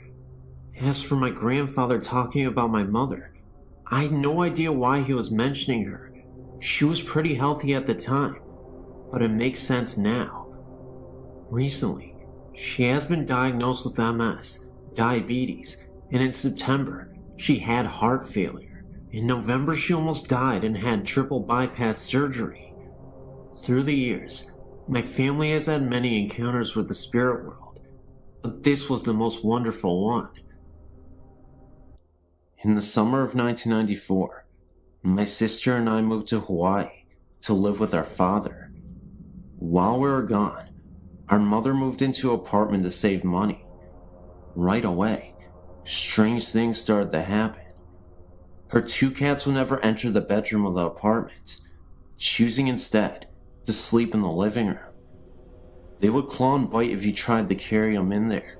As for my grandfather talking about my mother, I had no idea why he was mentioning her. She was pretty healthy at the time, but it makes sense now. Recently, she has been diagnosed with MS, diabetes, and in September, she had heart failure. In November, she almost died and had triple bypass surgery. Through the years, my family has had many encounters with the spirit world, but this was the most wonderful one. In the summer of 1994, my sister and I moved to Hawaii to live with our father. While we were gone, our mother moved into an apartment to save money. Right away, strange things started to happen. Her 2 cats would never enter the bedroom of the apartment, choosing instead to sleep in the living room. They would claw and bite if you tried to carry them in there.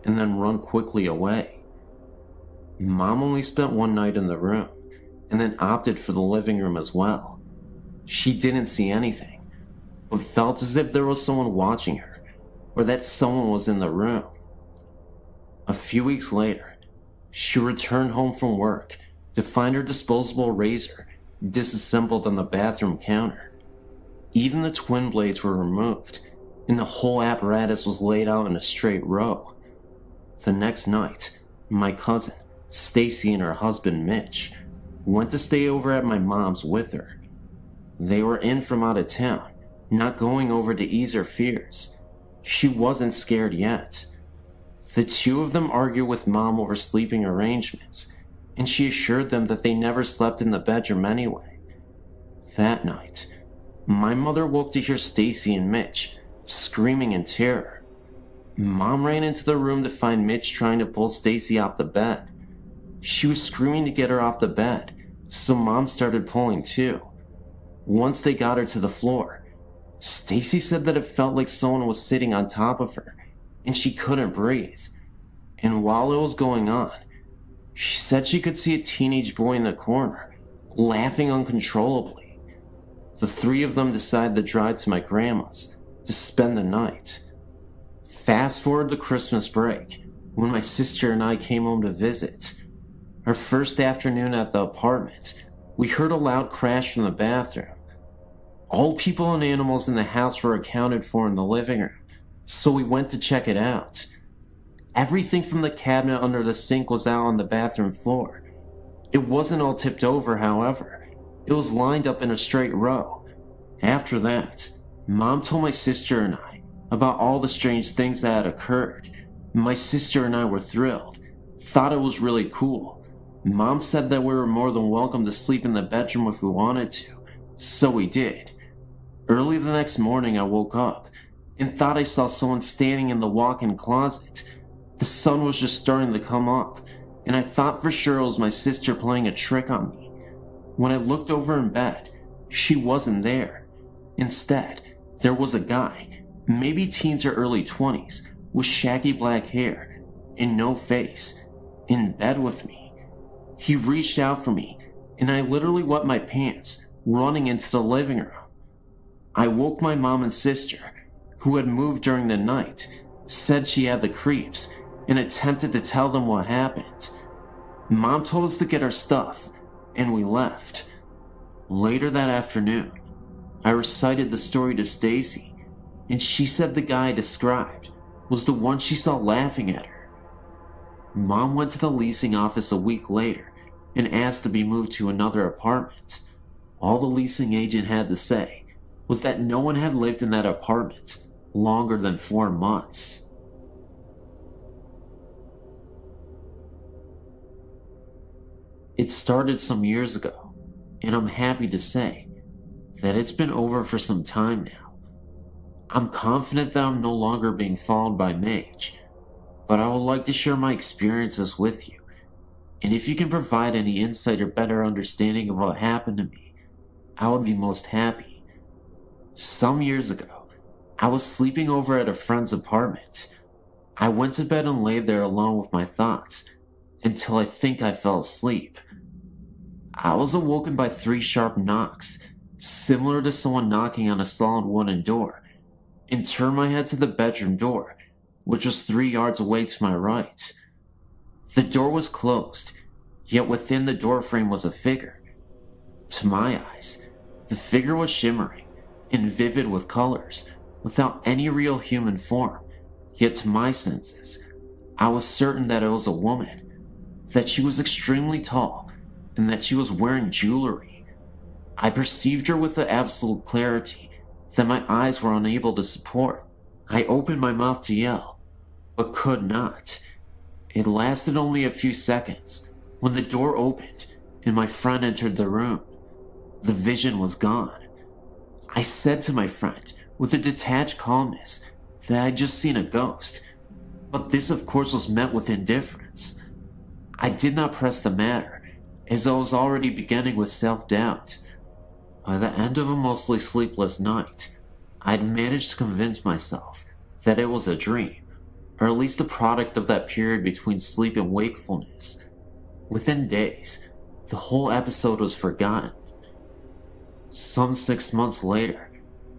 and then run quickly away. Mom only spent one night in the room, and then opted for the living room as well. She didn't see anything, but felt as if there was someone watching her, or that someone was in the room. A few weeks later, she returned home from work to find her disposable razor disassembled on the bathroom counter. Even the twin blades were removed, and the whole apparatus was laid out in a straight row. The next night, my cousin, Stacy, and her husband, Mitch, went to stay over at my mom's with her. They were in from out of town, not going over to ease her fears. She wasn't scared yet. The two of them argued with Mom over sleeping arrangements, and she assured them that they never slept in the bedroom anyway. That night, my mother woke to hear Stacy and Mitch screaming in terror. Mom ran into the room to find Mitch trying to pull Stacy off the bed. She was screaming to get her off the bed, so Mom started pulling too. Once they got her to the floor, Stacy said that it felt like someone was sitting on top of her, and she couldn't breathe. And while it was going on, she said she could see a teenage boy in the corner, laughing uncontrollably. The three of them decided to drive to my grandma's to spend the night. Fast forward to Christmas break, when my sister and I came home to visit. Our first afternoon at the apartment, we heard a loud crash from the bathroom. All people and animals in the house were accounted for in the living room, so we went to check it out. Everything from the cabinet under the sink was out on the bathroom floor. It wasn't all tipped over, however. It was lined up in a straight row. After that, Mom told my sister and I about all the strange things that had occurred. My sister and I were thrilled, thought it was really cool. Mom said that we were more than welcome to sleep in the bedroom if we wanted to, so we did. Early the next morning, I woke up and thought I saw someone standing in the walk-in closet. The sun was just starting to come up, and I thought for sure it was my sister playing a trick on me. When I looked over in bed, she wasn't there. Instead, there was a guy, maybe teens or early 20s, with shaggy black hair and no face, in bed with me. He reached out for me, and I literally wet my pants, running into the living room. I woke my mom and sister, who had moved during the night, said she had the creeps, and attempted to tell them what happened. Mom told us to get our stuff, and we left. Later that afternoon, I recited the story to Stacy, and she said the guy I described was the one she saw laughing at her. Mom went to the leasing office a week later and asked to be moved to another apartment. All the leasing agent had to say was that no one had lived in that apartment longer than 4 months. It started some years ago, and I'm happy to say that it's been over for some time now. I'm confident that I'm no longer being followed by Mage, but I would like to share my experiences with you, and if you can provide any insight or better understanding of what happened to me, I would be most happy. Some years ago, I was sleeping over at a friend's apartment. I went to bed and lay there alone with my thoughts until I think I fell asleep. I was awoken by 3 sharp knocks, similar to someone knocking on a solid wooden door, and turned my head to the bedroom door, which was 3 yards away to my right. The door was closed, yet within the doorframe was a figure. To my eyes, the figure was shimmering and vivid with colors, without any real human form, yet to my senses, I was certain that it was a woman, that she was extremely tall, and that she was wearing jewelry. I perceived her with the absolute clarity that my eyes were unable to support. I opened my mouth to yell, but could not. It lasted only a few seconds when the door opened and my friend entered the room. The vision was gone. I said to my friend with a detached calmness that I'd just seen a ghost, but this of course was met with indifference. I did not press the matter, as I was already beginning with self-doubt. By the end of a mostly sleepless night, I'd managed to convince myself that it was a dream, or at least a product of that period between sleep and wakefulness. Within days, the whole episode was forgotten. Some 6 months later,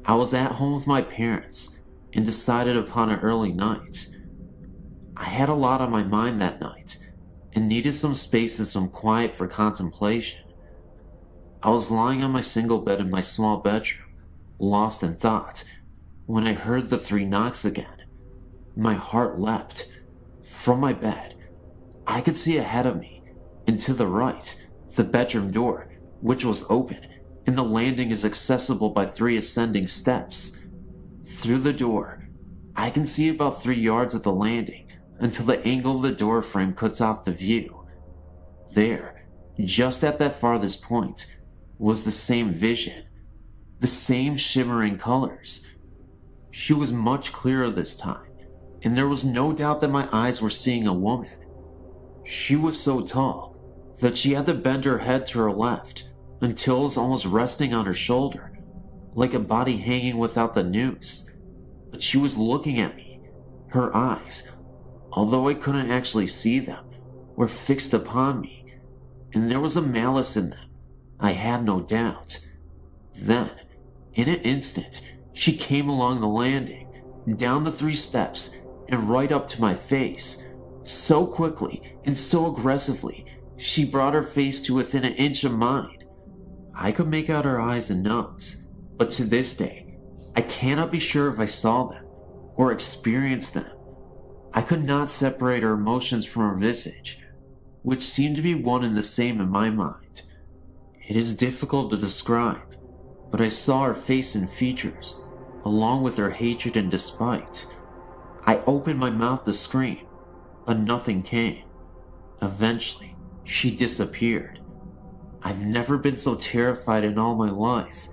I was at home with my parents and decided upon an early night. I had a lot on my mind that night and needed some space and some quiet for contemplation. I was lying on my single bed in my small bedroom, lost in thought, when I heard the 3 knocks again. My heart leapt. From my bed, I could see ahead of me, and to the right, the bedroom door, which was open, and the landing is accessible by 3 ascending steps. Through the door, I can see about 3 yards of the landing until the angle of the door frame cuts off the view. There, just at that farthest point, was the same vision, the same shimmering colors. She was much clearer this time, and there was no doubt that my eyes were seeing a woman. She was so tall that she had to bend her head to her left until it was almost resting on her shoulder, like a body hanging without the noose. But she was looking at me. Her eyes, although I couldn't actually see them, were fixed upon me, and there was a malice in them, I had no doubt. Then, in an instant, she came along the landing, down the 3 steps, and right up to my face. So quickly and so aggressively, she brought her face to within an inch of mine. I could make out her eyes and nose, but to this day, I cannot be sure if I saw them or experienced them. I could not separate her emotions from her visage, which seemed to be one and the same in my mind. It is difficult to describe, but I saw her face and features, along with her hatred and despite. I opened my mouth to scream, but nothing came. Eventually, she disappeared. I've never been so terrified in all my life.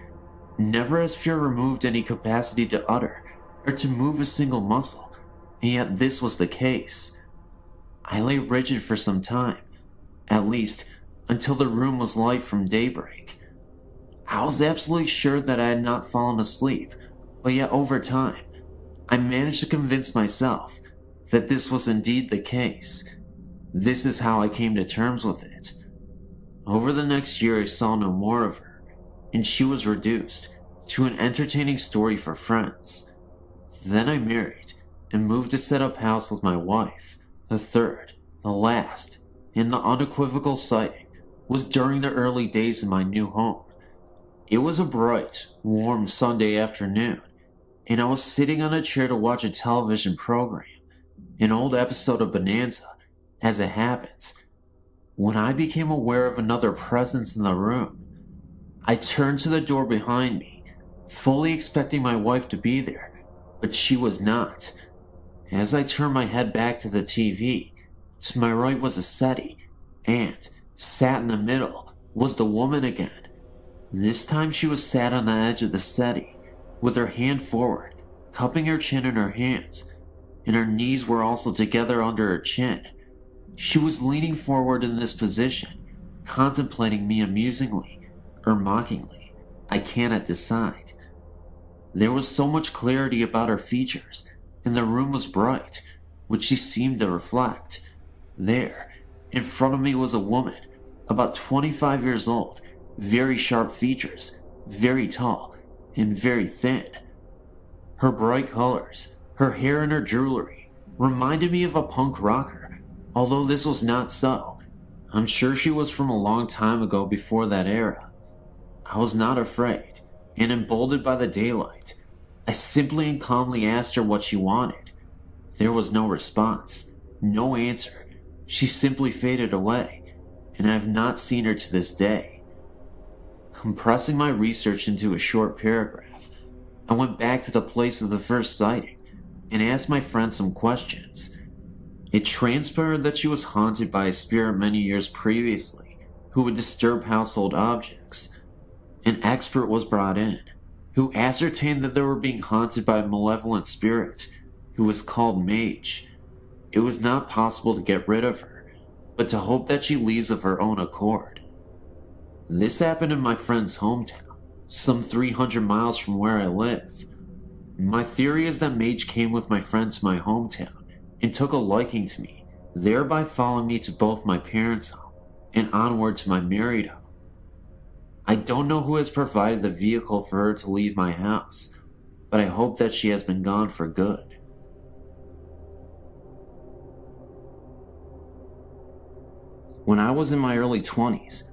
Never has fear removed any capacity to utter or to move a single muscle, and yet this was the case. I lay rigid for some time, at least until the room was light from daybreak. I was absolutely sure that I had not fallen asleep, but yet over time, I managed to convince myself that this was indeed the case. This is how I came to terms with it. Over the next year, I saw no more of her, and she was reduced to an entertaining story for friends. Then I married and moved to set up house with my wife. The third, the last, and the unequivocal sighting was during the early days in my new home. It was a bright, warm Sunday afternoon, and I was sitting on a chair to watch a television program, an old episode of Bonanza, as it happens, when I became aware of another presence in the room. I turned to the door behind me, fully expecting my wife to be there, but she was not. As I turned my head back to the TV, to my right was a settee, and, sat in the middle, was the woman again. This time she was sat on the edge of the settee, with her hand forward, cupping her chin in her hands, and her knees were also together under her chin. She was leaning forward in this position, contemplating me amusingly, or mockingly. I cannot decide. There was so much clarity about her features, and the room was bright, which she seemed to reflect. There, in front of me was a woman, about 25 years old, very sharp features, very tall, and very thin. Her bright colors, her hair and her jewelry, reminded me of a punk rocker, although this was not so. I'm sure she was from a long time ago before that era. I was not afraid, and emboldened by the daylight, I simply and calmly asked her what she wanted. There was no response, no answer. She simply faded away, and I have not seen her to this day. Compressing my research into a short paragraph, I went back to the place of the first sighting and asked my friend some questions. It transpired that she was haunted by a spirit many years previously who would disturb household objects. An expert was brought in, who ascertained that they were being haunted by a malevolent spirit who was called Mage. It was not possible to get rid of her, but to hope that she leaves of her own accord. This happened in my friend's hometown, some 300 miles from where I live. My theory is that Mage came with my friend to my hometown and took a liking to me, thereby following me to both my parents' home and onward to my married home. I don't know who has provided the vehicle for her to leave my house, but I hope that she has been gone for good. When I was in my early 20s,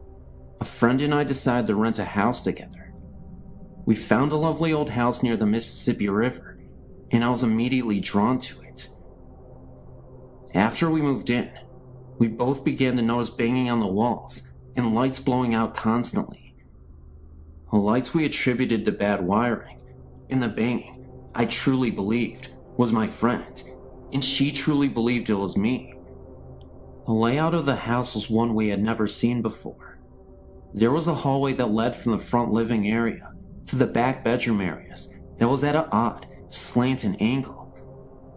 a friend and I decided to rent a house together. We found a lovely old house near the Mississippi River, and I was immediately drawn to it. After we moved in, we both began to notice banging on the walls and lights blowing out constantly. The lights we attributed to bad wiring, and the banging, I truly believed, was my friend, and she truly believed it was me. The layout of the house was one we had never seen before. There was a hallway that led from the front living area to the back bedroom areas that was at an odd, slanted angle.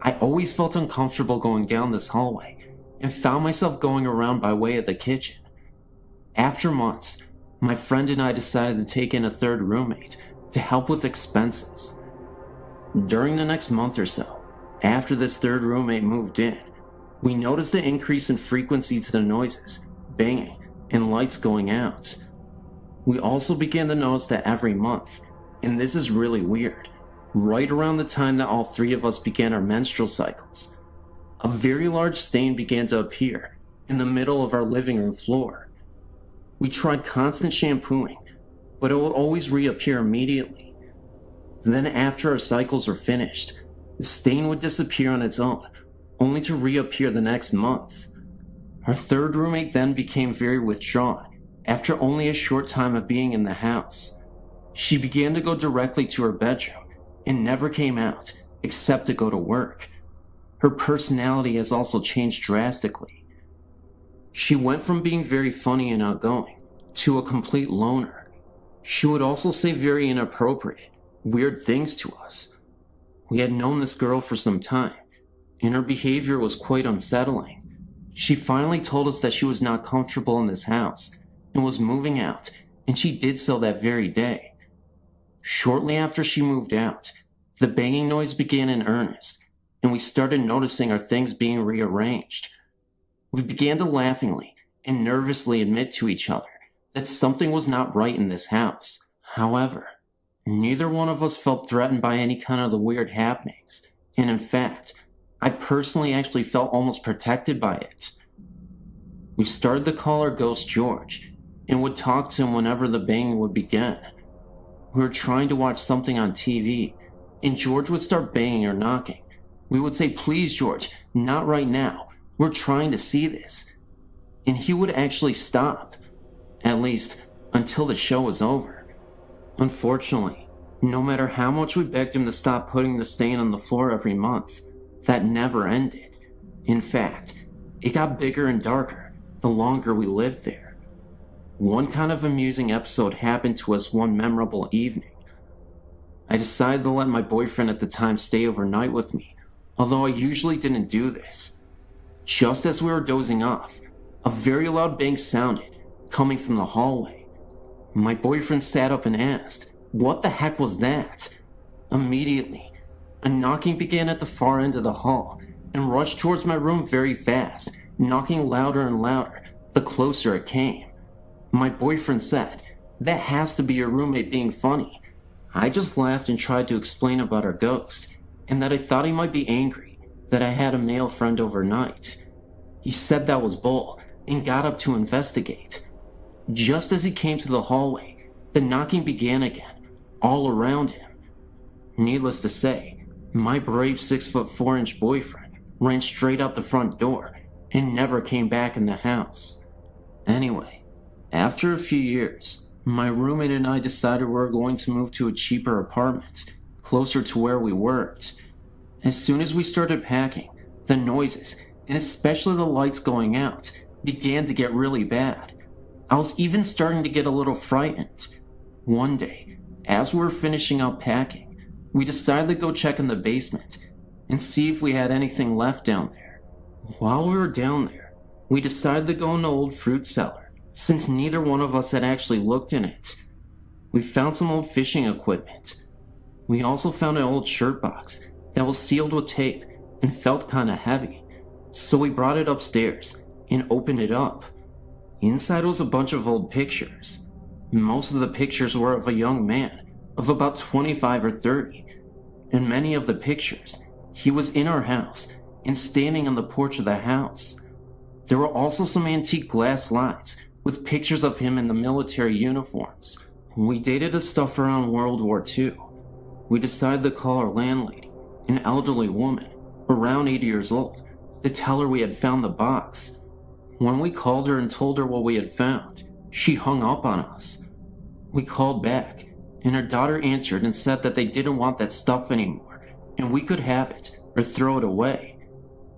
I always felt uncomfortable going down this hallway and found myself going around by way of the kitchen. After months, my friend and I decided to take in a third roommate to help with expenses. During the next month or so, after this third roommate moved in, we noticed an increase in frequency to the noises, banging, and lights going out. We also began to notice that every month, and this is really weird, right around the time that all three of us began our menstrual cycles, a very large stain began to appear in the middle of our living room floor. We tried constant shampooing, but it would always reappear immediately. Then after our cycles were finished, the stain would disappear on its own, only to reappear the next month. Our third roommate then became very withdrawn after only a short time of being in the house. She began to go directly to her bedroom and never came out except to go to work. Her personality has also changed drastically. She went from being very funny and outgoing to a complete loner. She would also say very inappropriate, weird things to us. We had known this girl for some time, and her behavior was quite unsettling. She finally told us that she was not comfortable in this house and was moving out, and she did so that very day. Shortly after she moved out, the banging noise began in earnest, and we started noticing our things being rearranged. We began to laughingly and nervously admit to each other that something was not right in this house. However, neither one of us felt threatened by any kind of the weird happenings, and in fact, I personally actually felt almost protected by it. We started to call our ghost George, and would talk to him whenever the banging would begin. We were trying to watch something on TV, and George would start banging or knocking. We would say, "Please, George, not right now. We're trying to see this." And he would actually stop, at least until the show was over. Unfortunately, no matter how much we begged him to stop putting the stain on the floor every month, that never ended. In fact, it got bigger and darker the longer we lived there. One kind of amusing episode happened to us one memorable evening. I decided to let my boyfriend at the time stay overnight with me, although I usually didn't do this. Just as we were dozing off, a very loud bang sounded, coming from the hallway. My boyfriend sat up and asked, "What the heck was that?" Immediately, a knocking began at the far end of the hall and rushed towards my room very fast, knocking louder and louder the closer it came. My boyfriend said, "That has to be your roommate being funny." I just laughed and tried to explain about our ghost, and that I thought he might be angry that I had a male friend overnight. He said that was bull and got up to investigate. Just as he came to the hallway, the knocking began again, all around him. Needless to say, my brave 6'4" boyfriend ran straight out the front door and never came back in the house. Anyway, after a few years, my roommate and I decided we were going to move to a cheaper apartment, closer to where we worked. As soon as we started packing, the noises, and especially the lights going out, began to get really bad. I was even starting to get a little frightened. One day, as we were finishing up packing, we decided to go check in the basement and see if we had anything left down there. While we were down there, we decided to go in the old fruit cellar, since neither one of us had actually looked in it. We found some old fishing equipment. We also found an old shirt box that was sealed with tape and felt kinda heavy, so we brought it upstairs and opened it up. Inside was a bunch of old pictures. Most of the pictures were of a young man of about 25 or 30. In many of the pictures, he was in our house and standing on the porch of the house. There were also some antique glass slides with pictures of him in the military uniforms. We dated the stuff around World War II. We decided to call our landlady, an elderly woman, around 80 years old, to tell her we had found the box. When we called her and told her what we had found, she hung up on us. We called back, and her daughter answered and said that they didn't want that stuff anymore, and we could have it or throw it away.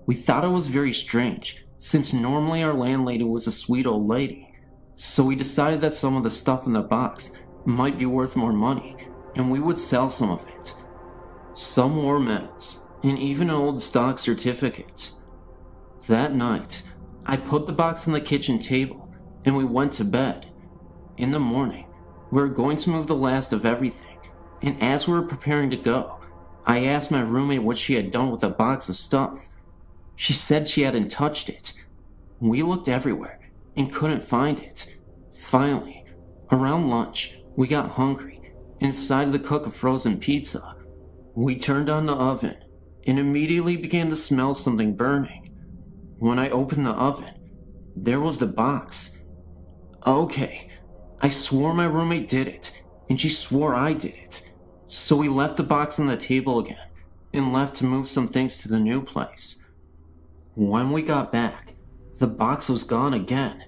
We thought it was very strange, since normally our landlady was a sweet old lady, so we decided that some of the stuff in the box might be worth more money, and we would sell some of it. Some war medals, and even an old stock certificate. That night, I put the box on the kitchen table, and we went to bed. In the morning, we were going to move the last of everything, and as we were preparing to go, I asked my roommate what she had done with the box of stuff. She said she hadn't touched it. We looked everywhere, and couldn't find it. Finally, around lunch, we got hungry, and decided to cook a frozen pizza. We turned on the oven, and immediately began to smell something burning. When I opened the oven, there was the box. Okay, I swore my roommate did it, and she swore I did it. So we left the box on the table again, and left to move some things to the new place. When we got back, the box was gone again.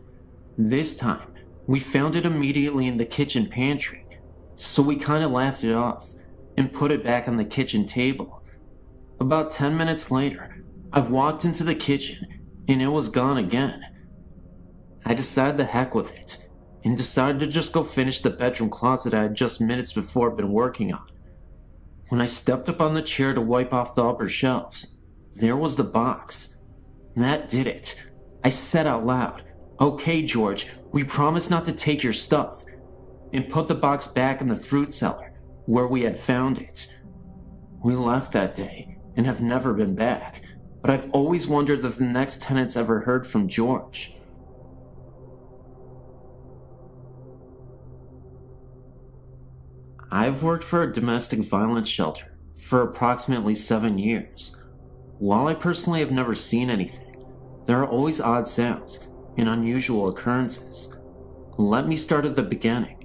This time, we found it immediately in the kitchen pantry, so we kinda laughed it off, and put it back on the kitchen table. About 10 minutes later, I walked into the kitchen, and it was gone again. I decided the heck with it, and decided to just go finish the bedroom closet I had just minutes before been working on. When I stepped up on the chair to wipe off the upper shelves, there was the box. That did it. I said out loud, "Okay, George, we promise not to take your stuff," and put the box back in the fruit cellar, where we had found it. We left that day, and have never been back, but I've always wondered if the next tenants ever heard from George. I've worked for a domestic violence shelter for approximately 7 years. While I personally have never seen anything, there are always odd sounds and unusual occurrences. Let me start at the beginning.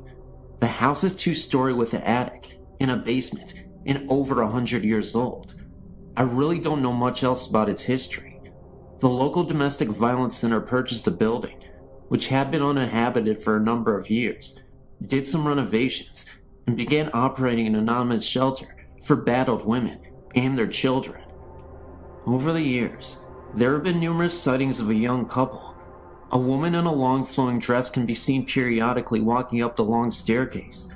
The house is 2-story with an attic and a basement and over 100 years old. I really don't know much else about its history. The local domestic violence center purchased the building, which had been uninhabited for a number of years, did some renovations, and began operating an anonymous shelter for battered women and their children. Over the years, there have been numerous sightings of a young couple. A woman in a long flowing dress can be seen periodically walking up the long staircase.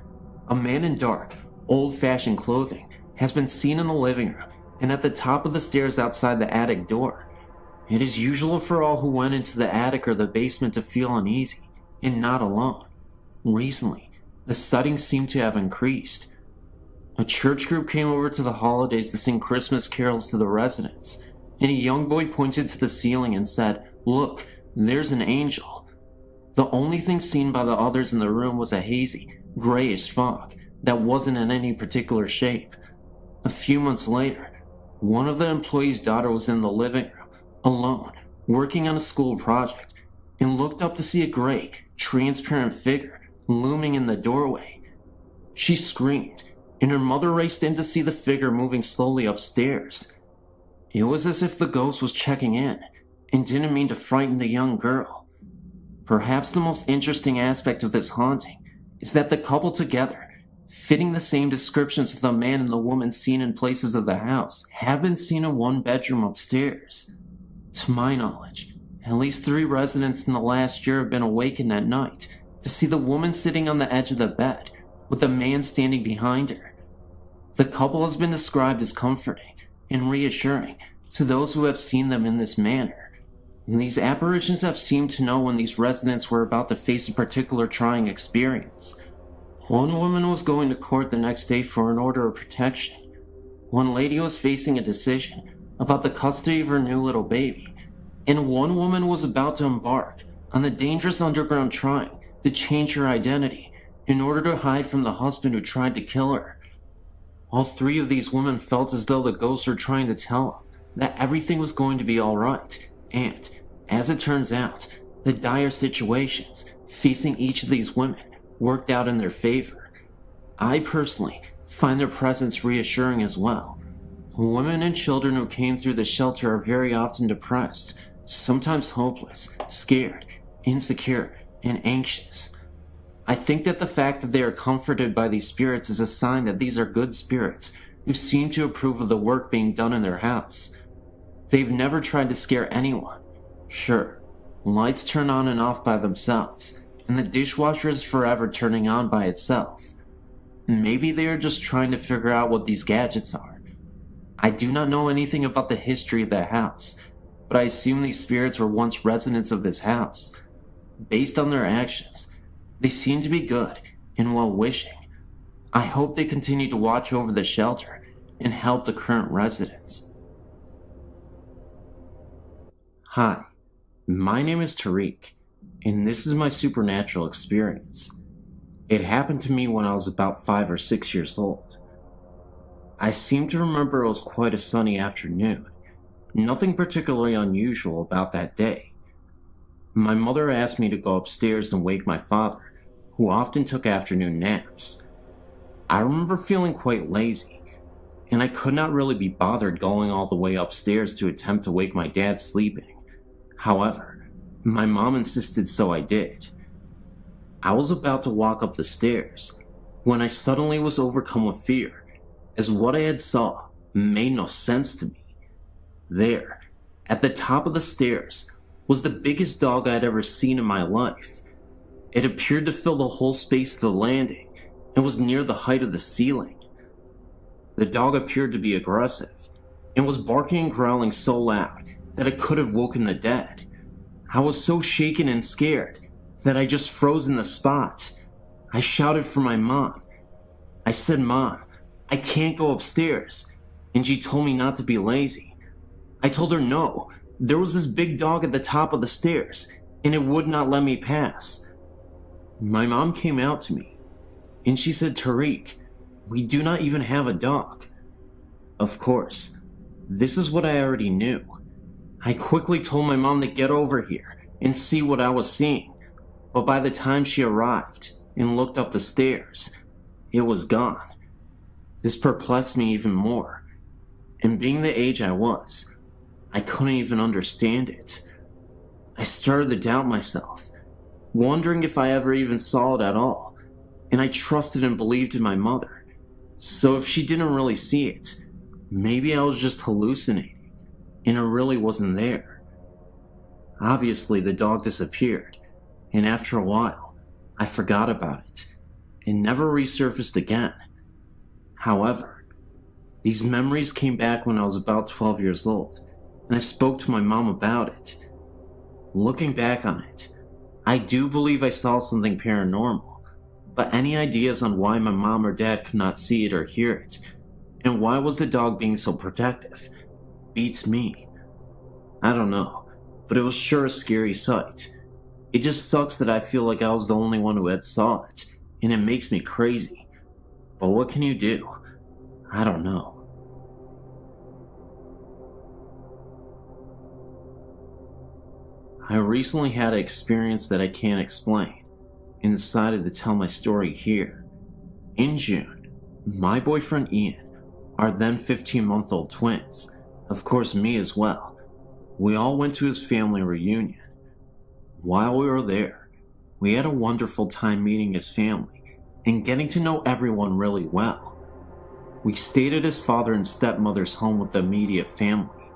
A man in dark, old-fashioned clothing has been seen in the living room and at the top of the stairs outside the attic door. It is usual for all who went into the attic or the basement to feel uneasy, and not alone. Recently, the sightings seem to have increased. A church group came over to the holidays to sing Christmas carols to the residents, and a young boy pointed to the ceiling and said, "Look, there's an angel." The only thing seen by the others in the room was a hazy, grayish fog that wasn't in any particular shape. A few months later, one of the employees' daughter was in the living room, alone, working on a school project, and looked up to see a gray, transparent figure looming in the doorway. She screamed, and her mother raced in to see the figure moving slowly upstairs. It was as if the ghost was checking in, and didn't mean to frighten the young girl. Perhaps the most interesting aspect of this haunting is that the couple together, fitting the same descriptions of the man and the woman seen in places of the house, have been seen in one bedroom upstairs. To my knowledge, at least 3 residents in the last year have been awakened at night to see the woman sitting on the edge of the bed with a man standing behind her. The couple has been described as comforting and reassuring to those who have seen them in this manner. And these apparitions have seemed to know when these residents were about to face a particular trying experience. One woman was going to court the next day for an order of protection. One lady was facing a decision about the custody of her new little baby, and one woman was about to embark on the dangerous underground trying to change her identity in order to hide from the husband who tried to kill her. All three of these women felt as though the ghosts were trying to tell them that everything was going to be alright, and, as it turns out, the dire situations facing each of these women worked out in their favor. I personally find their presence reassuring as well. Women and children who came through the shelter are very often depressed, sometimes hopeless, scared, insecure, and anxious. I think that the fact that they are comforted by these spirits is a sign that these are good spirits who seem to approve of the work being done in their house. They've never tried to scare anyone. Sure, lights turn on and off by themselves, and the dishwasher is forever turning on by itself. Maybe they are just trying to figure out what these gadgets are. I do not know anything about the history of that house, but I assume these spirits were once residents of this house. Based on their actions, they seem to be good and well-wishing. I hope they continue to watch over the shelter and help the current residents. Hi, my name is Tariq, and this is my supernatural experience. It happened to me when I was about 5 or 6 years old. I seem to remember it was quite a sunny afternoon. Nothing particularly unusual about that day. My mother asked me to go upstairs and wake my father, who often took afternoon naps. I remember feeling quite lazy, and I could not really be bothered going all the way upstairs to attempt to wake my dad sleeping. However, my mom insisted, so I did. I was about to walk up the stairs when I suddenly was overcome with fear, as what I had saw made no sense to me. There, at the top of the stairs, was the biggest dog I'd ever seen in my life. It appeared to fill the whole space of the landing and was near the height of the ceiling. The dog appeared to be aggressive and was barking and growling so loud that it could have woken the dead. I was so shaken and scared that I just froze in the spot. I shouted for my mom. I said, "Mom, I can't go upstairs," and she told me not to be lazy. I told her no, there was this big dog at the top of the stairs, and it would not let me pass. My mom came out to me, and she said, "Tariq, we do not even have a dog." Of course, this is what I already knew. I quickly told my mom to get over here and see what I was seeing, but by the time she arrived and looked up the stairs, it was gone. This perplexed me even more, and being the age I was, I couldn't even understand it. I started to doubt myself, wondering if I ever even saw it at all, and I trusted and believed in my mother. So if she didn't really see it, maybe I was just hallucinating, and it really wasn't there. Obviously, the dog disappeared, and after a while, I forgot about it, and never resurfaced again. However, these memories came back when I was about 12 years old, and I spoke to my mom about it. Looking back on it, I do believe I saw something paranormal, but any ideas on why my mom or dad could not see it or hear it, and why was the dog being so protective, beats me. I don't know, but it was sure a scary sight. It just sucks that I feel like I was the only one who had saw it, and it makes me crazy. But what can you do? I don't know. I recently had an experience that I can't explain, and decided to tell my story here. In June, my boyfriend Ian, our then 15-month-old twins, of course me as well, we all went to his family reunion. While we were there, we had a wonderful time meeting his family and getting to know everyone really well. We stayed at his father and stepmother's home with the immediate family.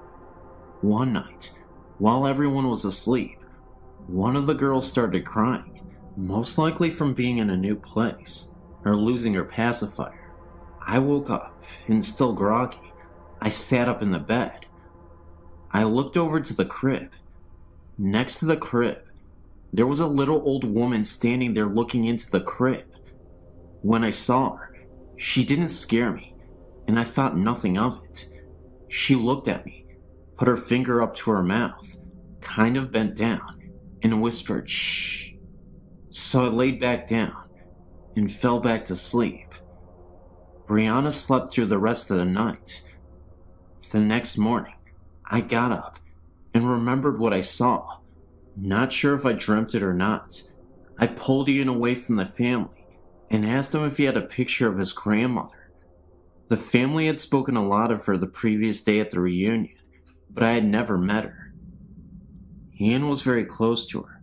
One night, while everyone was asleep, one of the girls started crying, most likely from being in a new place or losing her pacifier. I woke up, and still groggy, I sat up in the bed. I looked over to the crib. Next to the crib, there was a little old woman standing there looking into the crib. When I saw her, she didn't scare me, and I thought nothing of it. She looked at me put her finger up to her mouth, kind of bent down, and whispered, "Shh." So I laid back down and fell back to sleep. Brianna slept through the rest of the night. The next morning, I got up and remembered what I saw. Not sure if I dreamt it or not. I pulled Ian away from the family and asked him if he had a picture of his grandmother. The family had spoken a lot of her the previous day at the reunion, but I had never met her. Ian was very close to her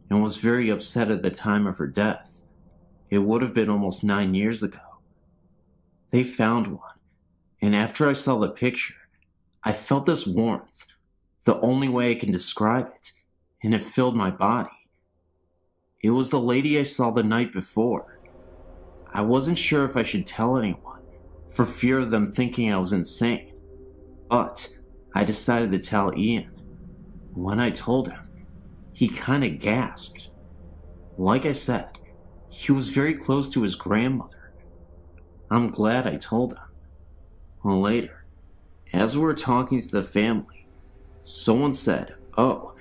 and was very upset at the time of her death. It would have been almost 9 years ago. They found one, and after I saw the picture, I felt this warmth, the only way I can describe it, and it filled my body. It was the lady I saw the night before. I wasn't sure if I should tell anyone, for fear of them thinking I was insane, but I decided to tell Ian. When I told him, he kinda gasped. Like I said, he was very close to his grandmother. I'm glad I told him. Well, later, as we were talking to the family, someone said, "Oh,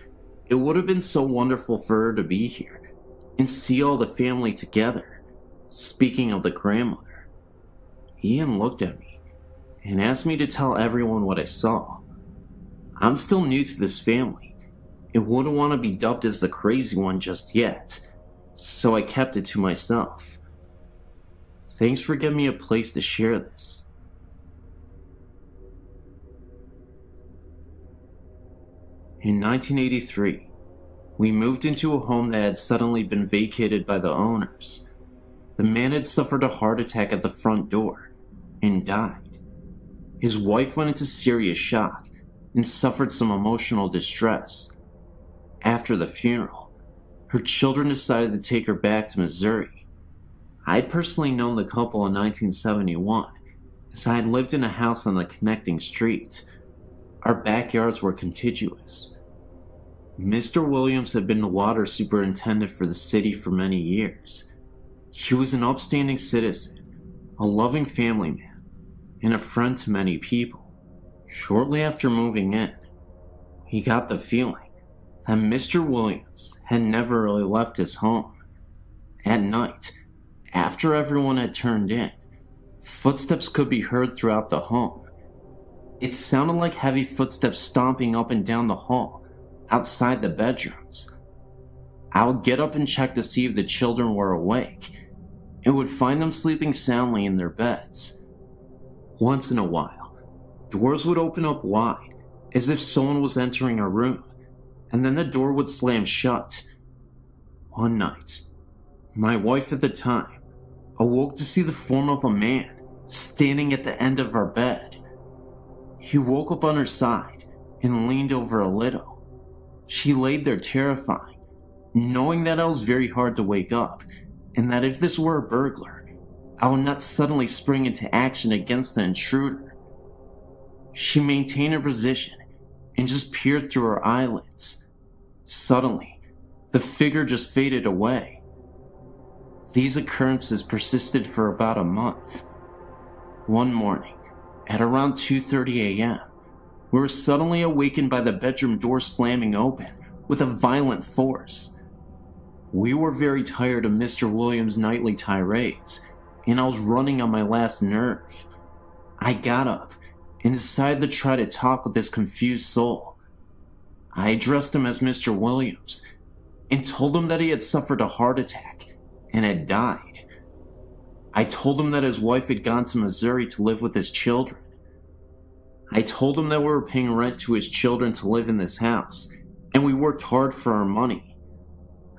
it would have been so wonderful for her to be here and see all the family together." Speaking of the grandmother, Ian looked at me and asked me to tell everyone what I saw. I'm still new to this family and wouldn't want to be dubbed as the crazy one just yet, so I kept it to myself. Thanks for giving me a place to share this. In 1983, we moved into a home that had suddenly been vacated by the owners. The man had suffered a heart attack at the front door and died. His wife went into serious shock and suffered some emotional distress. After the funeral, her children decided to take her back to Missouri. I'd personally known the couple in 1971, as I had lived in a house on the connecting street. Our backyards were contiguous. Mr. Williams had been the water superintendent for the city for many years. He was an upstanding citizen, a loving family man, and a friend to many people. Shortly after moving in, he got the feeling that Mr. Williams had never really left his home. At night, after everyone had turned in, footsteps could be heard throughout the home. It sounded like heavy footsteps stomping up and down the hall, outside the bedrooms. I would get up and check to see if the children were awake, and would find them sleeping soundly in their beds. Once in a while, doors would open up wide, as if someone was entering a room, and then the door would slam shut. One night, my wife at the time awoke to see the form of a man standing at the end of our bed. He woke up on her side and leaned over a little. She laid there terrified, knowing that I was very hard to wake up, and that if this were a burglar, I would not suddenly spring into action against the intruder. She maintained her position and just peered through her eyelids. Suddenly, the figure just faded away. These occurrences persisted for about a month. One morning, at around 2:30 a.m., we were suddenly awakened by the bedroom door slamming open with a violent force. We were very tired of Mr. Williams' nightly tirades, and I was running on my last nerve. I got up and decided to try to talk with this confused soul. I addressed him as Mr. Williams and told him that he had suffered a heart attack and had died. I told him that his wife had gone to Missouri to live with his children. I told him that we were paying rent to his children to live in this house, and we worked hard for our money.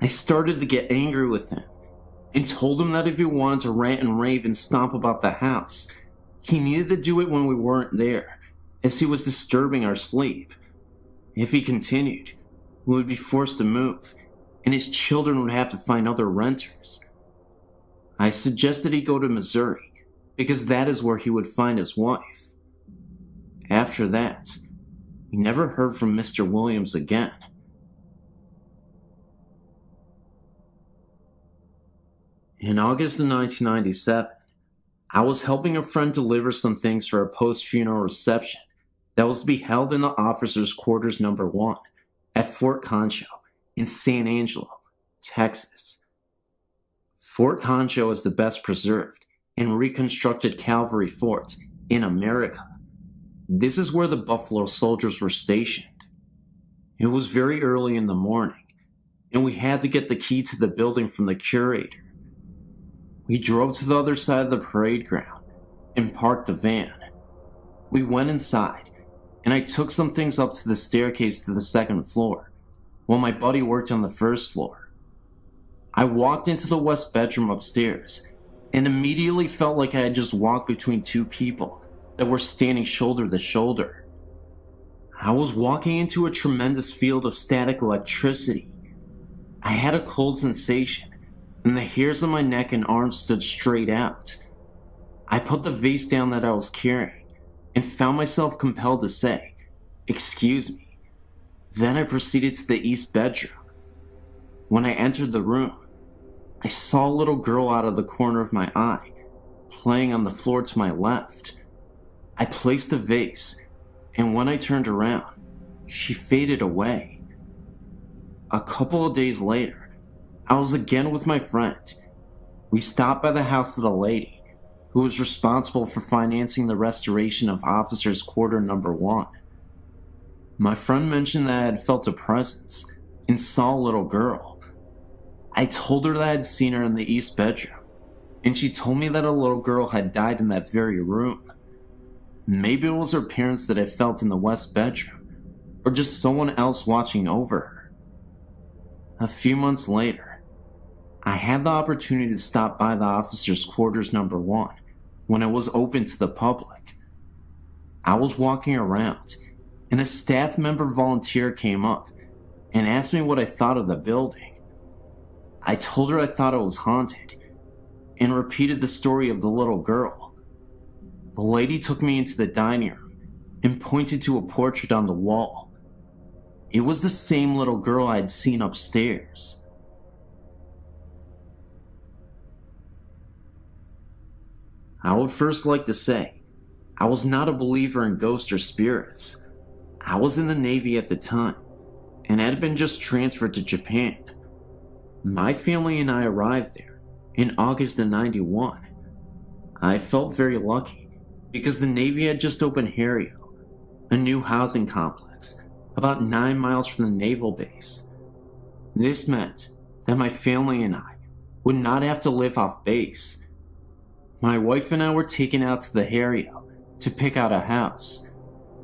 I started to get angry with him, and told him that if he wanted to rant and rave and stomp about the house, he needed to do it when we weren't there, as he was disturbing our sleep. If he continued, we would be forced to move, and his children would have to find other renters. I suggested he go to Missouri, because that is where he would find his wife. After that, we never heard from Mr. Williams again. In August of 1997, I was helping a friend deliver some things for a post-funeral reception that was to be held in the officers' quarters number 1 at Fort Concho in San Angelo, Texas. Fort Concho is the best preserved and reconstructed cavalry fort in America. This is where the Buffalo Soldiers were stationed. It was very early in the morning, and we had to get the key to the building from the curator. We drove to the other side of the parade ground and parked the van. We went inside, and I took some things up to the staircase to the second floor, while my buddy worked on the first floor. I walked into the west bedroom upstairs, and immediately felt like I had just walked between two people that were standing shoulder to shoulder. I was walking into a tremendous field of static electricity. I had a cold sensation, and the hairs on my neck and arms stood straight out. I put the vase down that I was carrying, and found myself compelled to say, "Excuse me." Then I proceeded to the east bedroom. When I entered the room, I saw a little girl out of the corner of my eye, playing on the floor to my left. I placed the vase, and when I turned around, she faded away. A couple of days later, I was again with my friend. We stopped by the house of the lady who was responsible for financing the restoration of officers' quarter number 1. My friend mentioned that I had felt a presence and saw a little girl. I told her that I had seen her in the east bedroom, and she told me that a little girl had died in that very room. Maybe it was her parents that I felt in the west bedroom, or just someone else watching over her. A few months later, I had the opportunity to stop by the officers' quarters number 1 when it was open to the public. I was walking around, and a staff member volunteer came up and asked me what I thought of the building. I told her I thought it was haunted, and repeated the story of the little girl. The lady took me into the dining room and pointed to a portrait on the wall. It was the same little girl I had seen upstairs. I would first like to say, I was not a believer in ghosts or spirits. I was in the Navy at the time, and had been just transferred to Japan. My family and I arrived there in August of '91. I felt very lucky, because the Navy had just opened Harrio, a new housing complex about 9 miles from the naval base. This meant that my family and I would not have to live off base. My wife and I were taken out to the Harrio to pick out a house.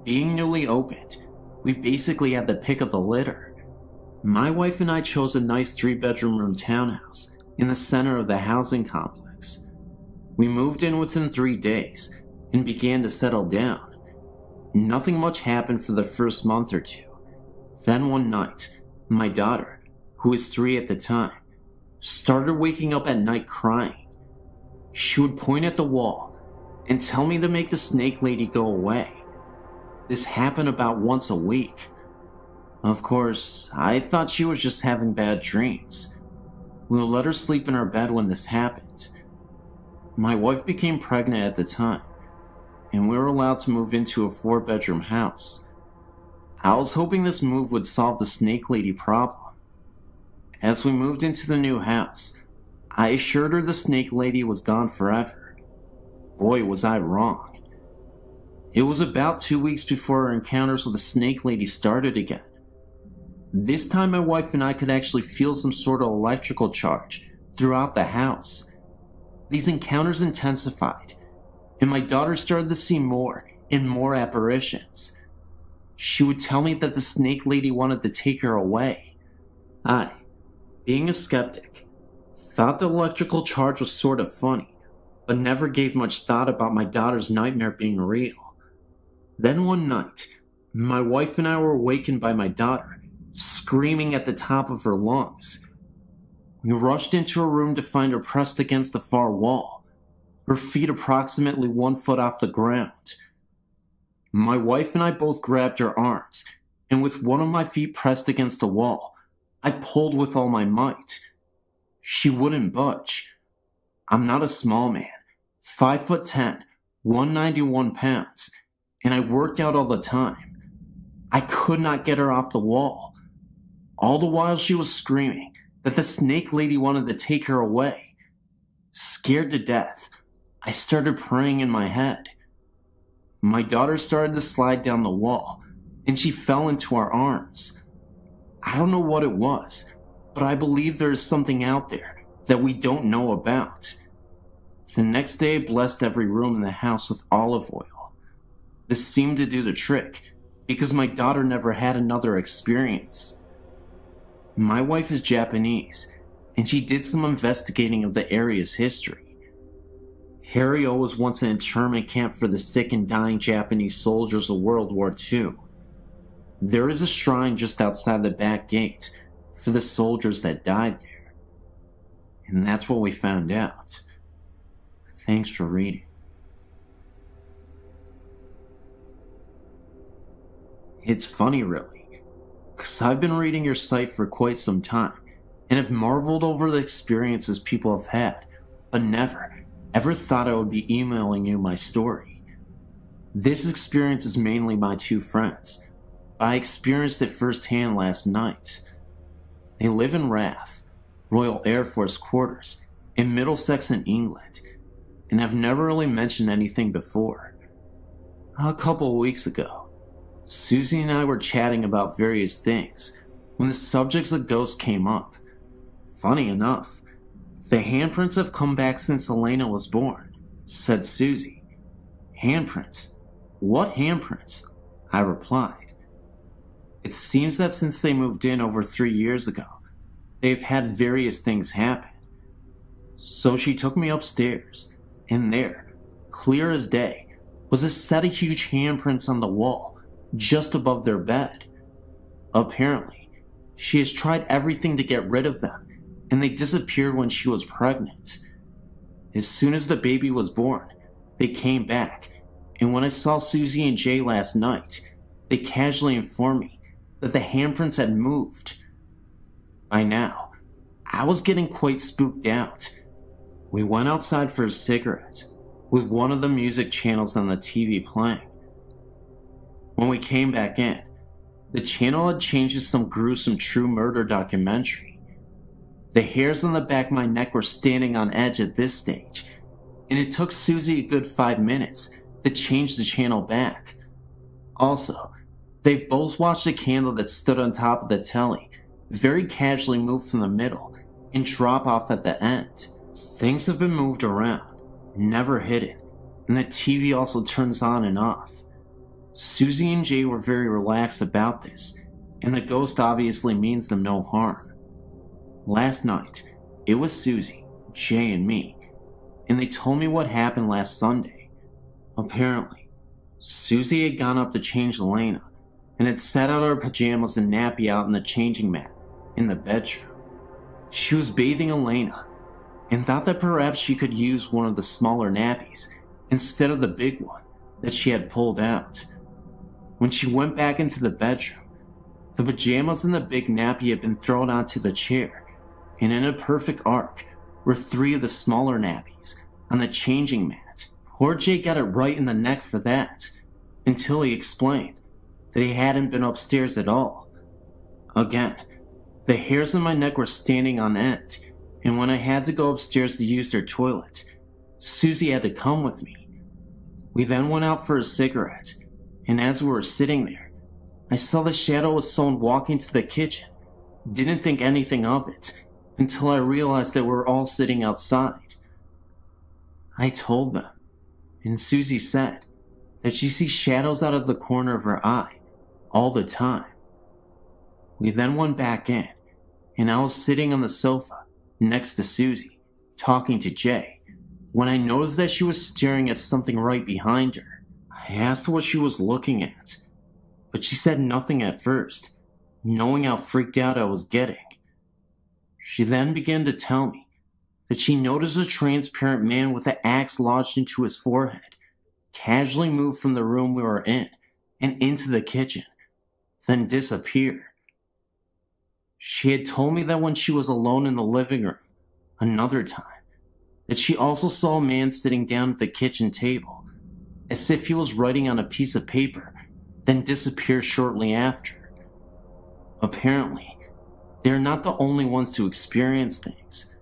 Being newly opened, we basically had the pick of the litter. My wife and I chose a nice 3-bedroom room townhouse in the center of the housing complex. We moved in within 3 days and began to settle down. Nothing much happened for the first month or two. Then one night, my daughter, who was 3 at the time, started waking up at night crying. She would point at the wall and tell me to make the snake lady go away. This happened about once a week. Of course, I thought she was just having bad dreams. We would let her sleep in her bed when this happened. My wife became pregnant at the time, and we were allowed to move into a 4-bedroom house. I was hoping this move would solve the snake lady problem. As we moved into the new house, I assured her the snake lady was gone forever. Boy, was I wrong. It was about 2 weeks before our encounters with the snake lady started again. This time my wife and I could actually feel some sort of electrical charge throughout the house. These encounters intensified, and my daughter started to see more and more apparitions. She would tell me that the snake lady wanted to take her away. I, being a skeptic, thought the electrical charge was sort of funny, but never gave much thought about my daughter's nightmare being real. Then one night, my wife and I were awakened by my daughter screaming at the top of her lungs. We rushed into her room to find her pressed against the far wall, her feet approximately 1 foot off the ground. My wife and I both grabbed her arms, and with one of my feet pressed against the wall, I pulled with all my might. She wouldn't budge. I'm not a small man, 5'10", 191 pounds, and I worked out all the time. I could not get her off the wall. All the while she was screaming that the snake lady wanted to take her away. Scared to death, I started praying in my head. My daughter started to slide down the wall, and she fell into our arms. I don't know what it was, but I believe there is something out there that we don't know about. The next day, I blessed every room in the house with olive oil. This seemed to do the trick, because my daughter never had another experience. My wife is Japanese, and she did some investigating of the area's history. Harrio was once an internment camp for the sick and dying Japanese soldiers of World War II. There is a shrine just outside the back gate for the soldiers that died there. And that's what we found out. Thanks for reading. It's funny, really, because I've been reading your site for quite some time and have marveled over the experiences people have had, but never, ever thought I would be emailing you my story. This experience is mainly my two friends, but I experienced it firsthand last night. They live in RAF, Royal Air Force Quarters, in Middlesex in England, and have never really mentioned anything before. A couple of weeks ago, Susie and I were chatting about various things when the subjects of ghosts came up. Funny enough, the handprints have come back since Elena was born, said Susie. Handprints? What handprints? I replied. It seems that since they moved in over 3 years ago, they've had various things happen. So she took me upstairs, and there, clear as day, was a set of huge handprints on the wall, just above their bed. Apparently, she has tried everything to get rid of them, and they disappeared when she was pregnant. As soon as the baby was born, they came back, and when I saw Susie and Jay last night, they casually informed me that the handprints had moved. By now, I was getting quite spooked out. We went outside for a cigarette, with one of the music channels on the TV playing. When we came back in, the channel had changed to some gruesome true murder documentary. The hairs on the back of my neck were standing on edge at this stage, and it took Susie a good 5 minutes to change the channel back. Also, they've both watched a candle that stood on top of the telly very casually move from the middle and drop off at the end. Things have been moved around, never hidden, and the TV also turns on and off. Susie and Jay were very relaxed about this, and the ghost obviously means them no harm. Last night, it was Susie, Jay, and me, and they told me what happened last Sunday. Apparently, Susie had gone up to change Elena and had set out her pajamas and nappy out in the changing mat in the bedroom. She was bathing Elena and thought that perhaps she could use one of the smaller nappies instead of the big one that she had pulled out. When she went back into the bedroom, the pajamas and the big nappy had been thrown onto the chair, and in a perfect arc were 3 of the smaller nappies on the changing mat. Poor Jay got it right in the neck for that, until he explained that he hadn't been upstairs at all. Again, the hairs on my neck were standing on end, and when I had to go upstairs to use their toilet, Susie had to come with me. We then went out for a cigarette, and as we were sitting there, I saw the shadow of someone walking to the kitchen. Didn't think anything of it, until I realized that we were all sitting outside. I told them, and Susie said that she sees shadows out of the corner of her eye all the time. We then went back in, and I was sitting on the sofa next to Susie, talking to Jay, when I noticed that she was staring at something right behind her. I asked what she was looking at, but she said nothing at first, knowing how freaked out I was getting. She then began to tell me that she noticed a transparent man with an axe lodged into his forehead casually move from the room we were in and into the kitchen, then disappear. She had told me that when she was alone in the living room, another time, that she also saw a man sitting down at the kitchen table. as if he was writing on a piece of paper, then disappeared shortly after. Apparently, they're not the only ones to experience things.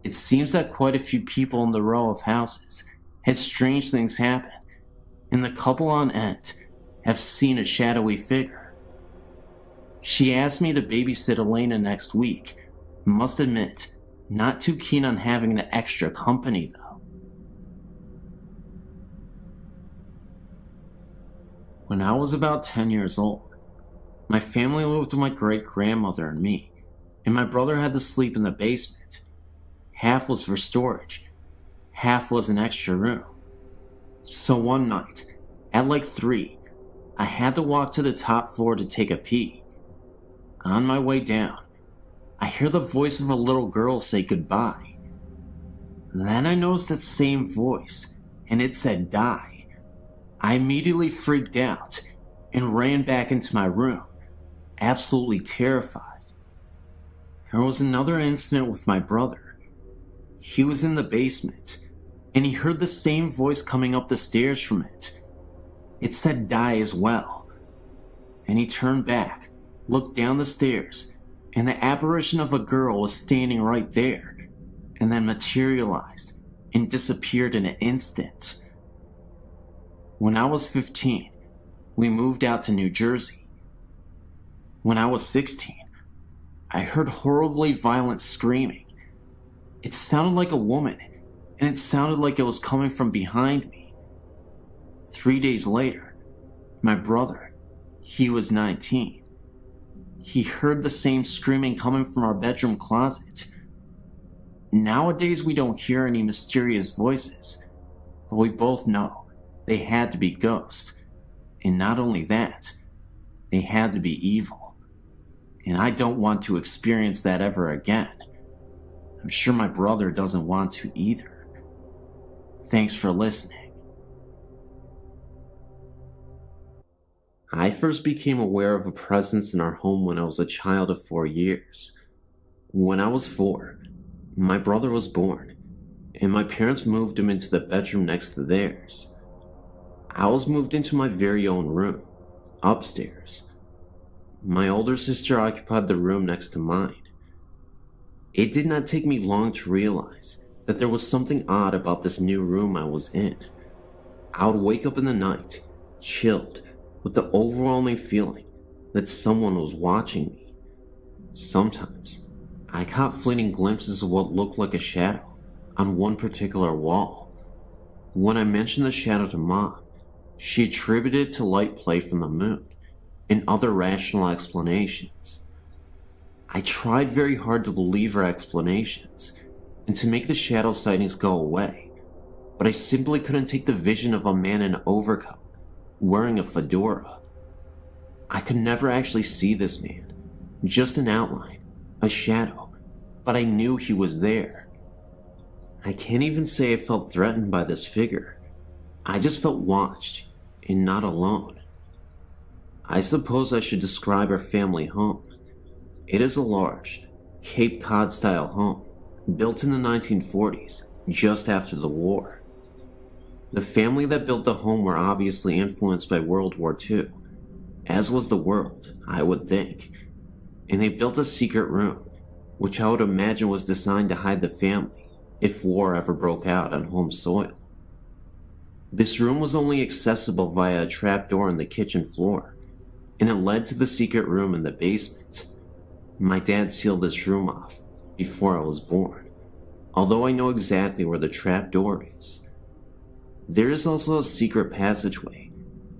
It seems that quite a few people in the row of houses had strange things happen, and the couple on end have seen a shadowy figure. She asked me to babysit Elena next week. Must admit, not too keen on having the extra company though. When I was about 10 years old, my family lived with my great-grandmother and me, and my brother had to sleep in the basement. Half was for storage, half was an extra room. So one night, at like 3, I had to walk to the top floor to take a pee. On my way down, I hear the voice of a little girl say goodbye. Then I noticed that same voice, and it said die. I immediately freaked out and ran back into my room, absolutely terrified. There was another incident with my brother. He was in the basement, and he heard the same voice coming up the stairs from it. It said die as well. And he turned back, looked down the stairs, and the apparition of a girl was standing right there, and then materialized and disappeared in an instant. When I was 15, we moved out to New Jersey. When I was 16, I heard horribly violent screaming. It sounded like a woman, and it sounded like it was coming from behind me. 3 days later, my brother, he was 19. He heard the same screaming coming from our bedroom closet. Nowadays, we don't hear any mysterious voices, but we both know they had to be ghosts. And not only that, they had to be evil. And I don't want to experience that ever again. I'm sure my brother doesn't want to either. Thanks for listening. I first became aware of a presence in our home when I was a child of 4 years. When I was 4, my brother was born, and my parents moved him into the bedroom next to theirs. I was moved into my very own room, upstairs. My older sister occupied the room next to mine. It did not take me long to realize that there was something odd about this new room I was in. I would wake up in the night, chilled, with the overwhelming feeling that someone was watching me. Sometimes, I caught fleeting glimpses of what looked like a shadow on one particular wall. When I mentioned the shadow to Mom, she attributed it to light play from the moon and other rational explanations. I tried very hard to believe her explanations and to make the shadow sightings go away, but I simply couldn't take the vision of a man in an overcoat, wearing a fedora. I could never actually see this man, just an outline, a shadow, but I knew he was there. I can't even say I felt threatened by this figure. I just felt watched and not alone. I suppose I should describe our family home. It is a large, Cape Cod-style home, built in the 1940s, just after the war. The family that built the home were obviously influenced by World War II, as was the world, I would think, and they built a secret room, which I would imagine was designed to hide the family if war ever broke out on home soil. This room was only accessible via a trapdoor in the kitchen floor, and it led to the secret room in the basement. My dad sealed this room off before I was born, although I know exactly where the trapdoor is. There is also a secret passageway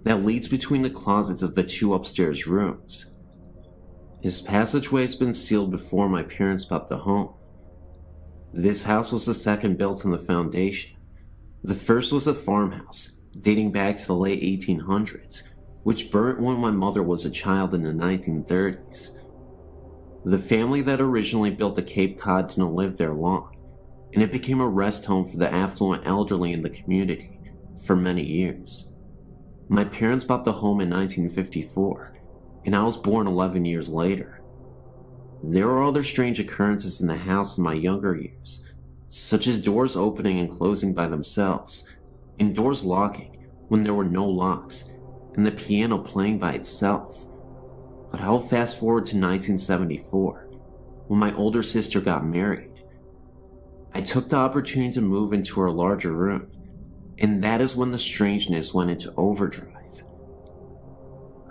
that leads between the closets of the 2 upstairs rooms. This passageway has been sealed before my parents bought the home. This house was the second built on the foundation. The first was a farmhouse dating back to the late 1800s, which burnt when my mother was a child in the 1930s. The family that originally built the Cape Cod didn't live there long, and it became a rest home for the affluent elderly in the community for many years. My parents bought the home in 1954, and I was born 11 years later. There were other strange occurrences in the house in my younger years, such as doors opening and closing by themselves, and doors locking when there were no locks and the piano playing by itself. But I'll fast forward to 1974, when my older sister got married. I took the opportunity to move into her larger room, and that is when the strangeness went into overdrive.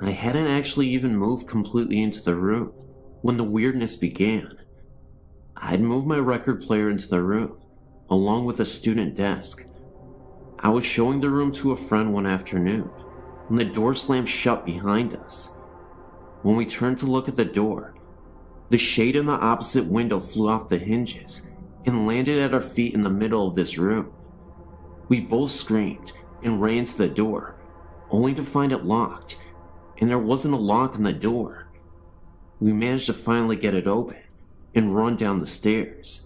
I hadn't actually even moved completely into the room when the weirdness began. I'd moved my record player into the room, along with a student desk. I was showing the room to a friend one afternoon when the door slammed shut behind us. When we turned to look at the door, the shade in the opposite window flew off the hinges and landed at our feet in the middle of this room. We both screamed and ran to the door, only to find it locked, and there wasn't a lock on the door. We managed to finally get it open and run down the stairs.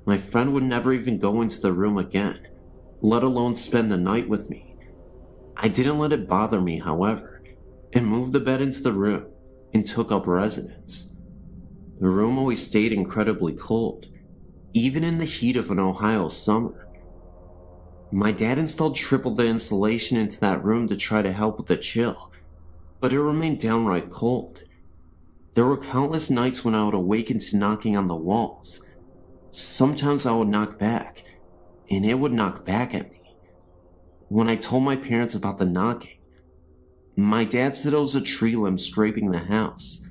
My friend would never even go into the room again, let alone spend the night with me. I didn't let it bother me, however, and moved the bed into the room and took up residence. The room always stayed incredibly cold, even in the heat of an Ohio summer. My dad installed triple the insulation into that room to try to help with the chill, but it remained downright cold. There were countless nights when I would awaken to knocking on the walls. Sometimes I would knock back, and it would knock back at me. When I told my parents about the knocking, my dad said it was a tree limb scraping the house.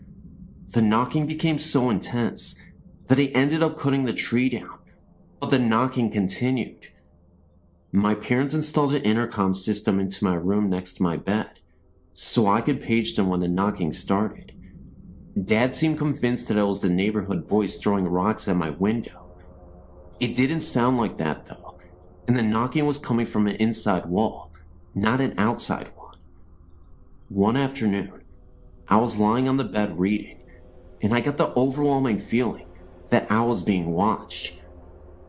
The knocking became so intense that he ended up cutting the tree down, but the knocking continued. My parents installed an intercom system into my room next to my bed, so I could page them when the knocking started. Dad seemed convinced that it was the neighborhood boys throwing rocks at my window. It didn't sound like that though, and the knocking was coming from an inside wall, not an outside one. One afternoon, I was lying on the bed reading, and I got the overwhelming feeling that I was being watched.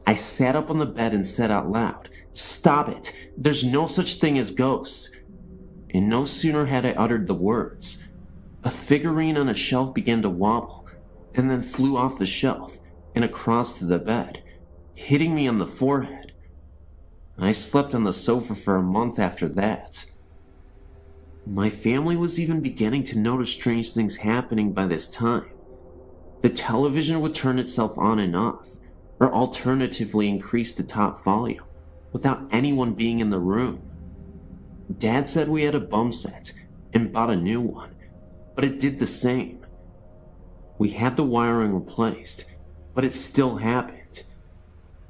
I sat up on the bed and said out loud, "Stop it! There's no such thing as ghosts!" And no sooner had I uttered the words, a figurine on a shelf began to wobble, and then flew off the shelf and across to the bed, hitting me on the forehead. I slept on the sofa for a month after that. My family was even beginning to notice strange things happening by this time. The television would turn itself on and off, or alternatively increase the top volume, without anyone being in the room. Dad said we had a bum set and bought a new one, but it did the same. We had the wiring replaced, but it still happened.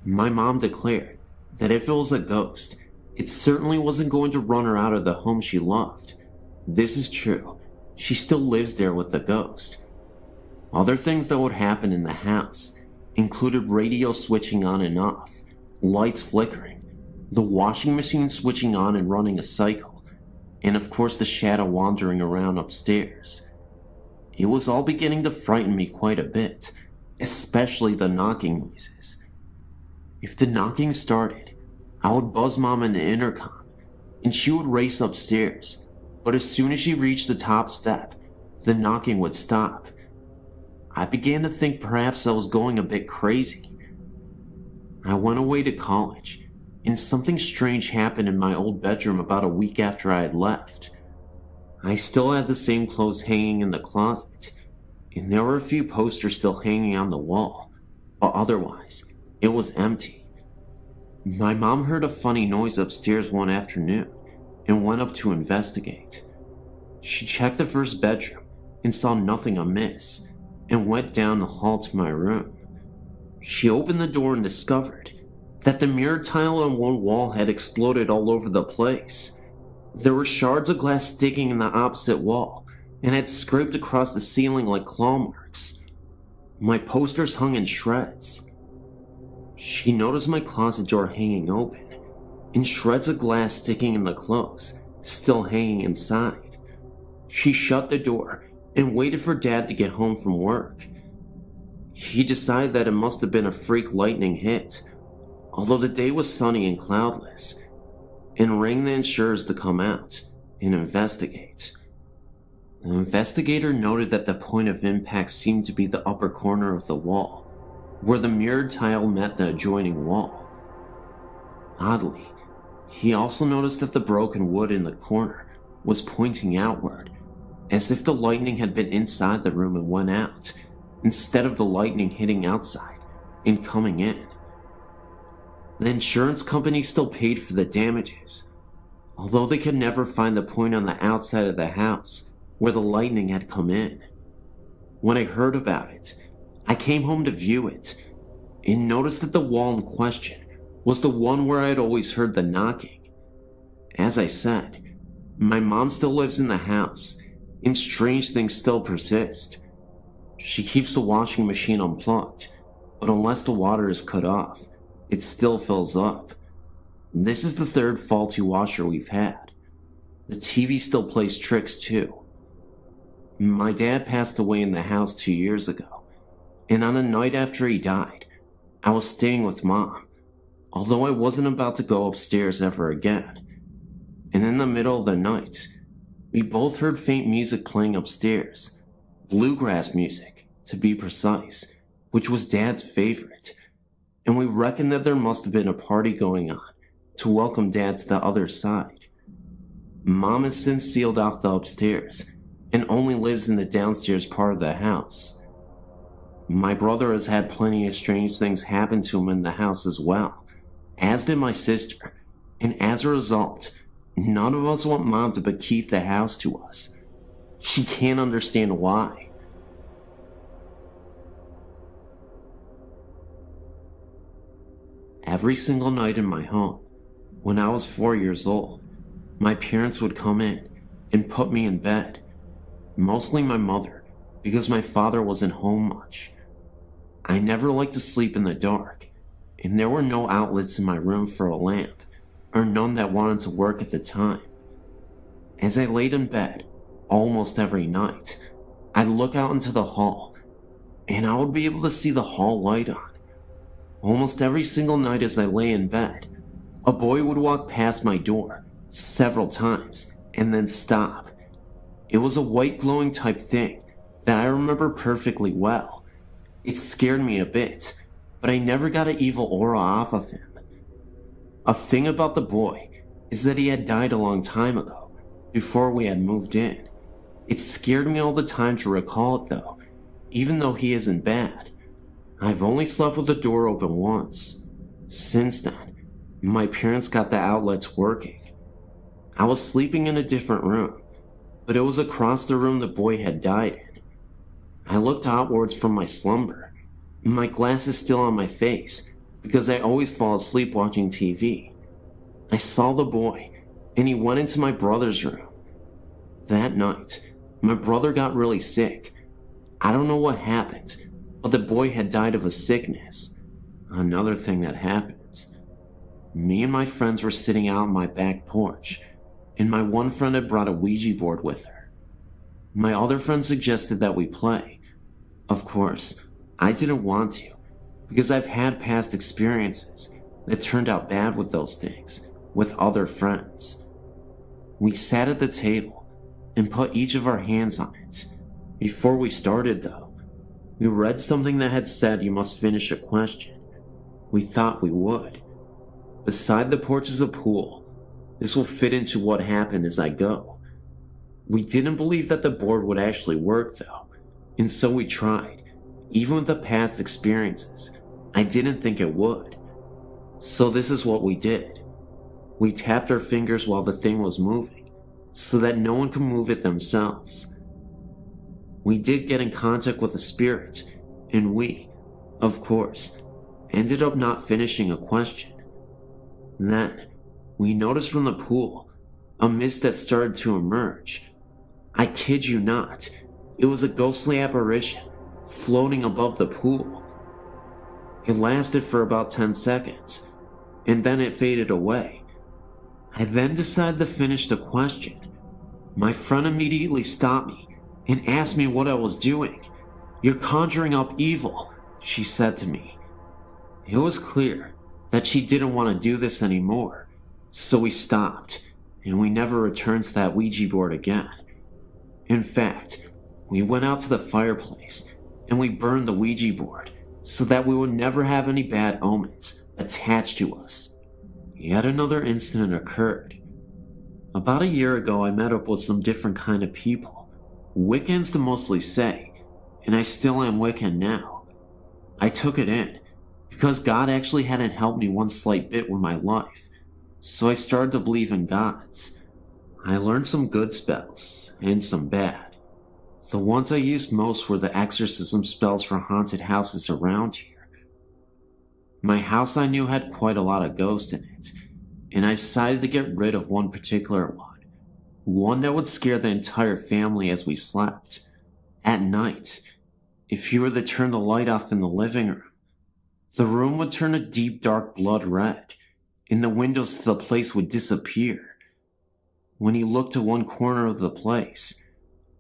My mom declared that if it was a ghost, it certainly wasn't going to run her out of the home she loved. This is true. She still lives there with the ghost. Other things that would happen in the house included radio switching on and off, lights flickering, the washing machine switching on and running a cycle, and of course the shadow wandering around upstairs. It was all beginning to frighten me quite a bit, especially the knocking noises. If the knocking started, I would buzz Mom in the intercom, and she would race upstairs, but as soon as she reached the top step, the knocking would stop. I began to think perhaps I was going a bit crazy. I went away to college, and something strange happened in my old bedroom about a week after I had left. I still had the same clothes hanging in the closet, and there were a few posters still hanging on the wall, but otherwise, it was empty. My mom heard a funny noise upstairs one afternoon and went up to investigate. She checked the first bedroom and saw nothing amiss and went down the hall to my room. She opened the door and discovered that the mirror tile on one wall had exploded all over the place. There were shards of glass sticking in the opposite wall and had scraped across the ceiling like claw marks. My posters hung in shreds. She noticed my closet door hanging open and shreds of glass sticking in the clothes, still hanging inside. She shut the door and waited for Dad to get home from work. He decided that it must have been a freak lightning hit, although the day was sunny and cloudless, and rang the insurers to come out and investigate. The investigator noted that the point of impact seemed to be the upper corner of the wall, where the mirrored tile met the adjoining wall. Oddly, He also noticed that the broken wood in the corner was pointing outward, as if the lightning had been inside the room and went out, instead of the lightning hitting outside and coming in. The insurance company still paid for the damages, although they could never find the point on the outside of the house where the lightning had come in. When I heard about it, I came home to view it, and noticed that the wall in question was the one where I had always heard the knocking. As I said, my mom still lives in the house, and strange things still persist. She keeps the washing machine unplugged, but unless the water is cut off, it still fills up. This is the third faulty washer we've had. The TV still plays tricks too. My dad passed away in the house 2 years ago, and on a night after he died, I was staying with Mom, although I wasn't about to go upstairs ever again. And in the middle of the night, we both heard faint music playing upstairs, bluegrass music, to be precise, which was Dad's favorite, and we reckoned that there must have been a party going on to welcome Dad to the other side. Mom has since sealed off the upstairs and only lives in the downstairs part of the house. My brother has had plenty of strange things happen to him in the house as well, as did my sister, and as a result, none of us want Mom to bequeath the house to us. She can't understand why. Every single night in my home, when I was 4 years old, my parents would come in and put me in bed, mostly my mother, because my father wasn't home much. I never liked to sleep in the dark, and there were no outlets in my room for a lamp, or none that wanted to work at the time. As I laid in bed, almost every night, I'd look out into the hall, and I would be able to see the hall light on. Almost every single night as I lay in bed, a boy would walk past my door several times and then stop. It was a white glowing type thing that I remember perfectly well. It scared me a bit, but I never got an evil aura off of him. A thing about the boy is that he had died a long time ago, before we had moved in. It scared me all the time to recall it though, even though he isn't bad. I've only slept with the door open once. Since then, my parents got the outlets working. I was sleeping in a different room, but it was across the room the boy had died in. I looked outwards from my slumber, my glasses still on my face, because I always fall asleep watching TV. I saw the boy, and he went into my brother's room. That night, my brother got really sick. I don't know what happened, but the boy had died of a sickness. Another thing that happened. Me and my friends were sitting out on my back porch, and my one friend had brought a Ouija board with her. My other friend suggested that we play. Of course, I didn't want to, because I've had past experiences that turned out bad with those things, with other friends. We sat at the table and put each of our hands on it. Before we started though, we read something that had said you must finish a question. We thought we would. Beside the porch is a pool. This will fit into what happened as I go. We didn't believe that the board would actually work though, and so we tried. Even with the past experiences, I didn't think it would. So this is what we did. We tapped our fingers while the thing was moving, so that no one could move it themselves. We did get in contact with a spirit, and we, of course, ended up not finishing a question. Then, we noticed from the pool a mist that started to emerge. I kid you not, it was a ghostly apparition floating above the pool. It lasted for about 10 seconds, and then it faded away. I then decided to finish the question. My friend immediately stopped me and asked me what I was doing. "You're conjuring up evil," she said to me. It was clear that she didn't want to do this anymore, so we stopped, and we never returned to that Ouija board again. In fact, we went out to the fireplace and we burned the Ouija board so that we would never have any bad omens attached to us. Yet another incident occurred. About a year ago, I met up with some different kind of people. Wiccans to mostly say, and I still am Wiccan now. I took it in, because God actually hadn't helped me one slight bit with my life, so I started to believe in gods. I learned some good spells, and some bad. The ones I used most were the exorcism spells for haunted houses around here. My house I knew had quite a lot of ghosts in it, and I decided to get rid of one particular one that would scare the entire family as we slept. At night, if you were to turn the light off in the living room, the room would turn a deep dark blood red, and the windows to the place would disappear. When you looked to one corner of the place,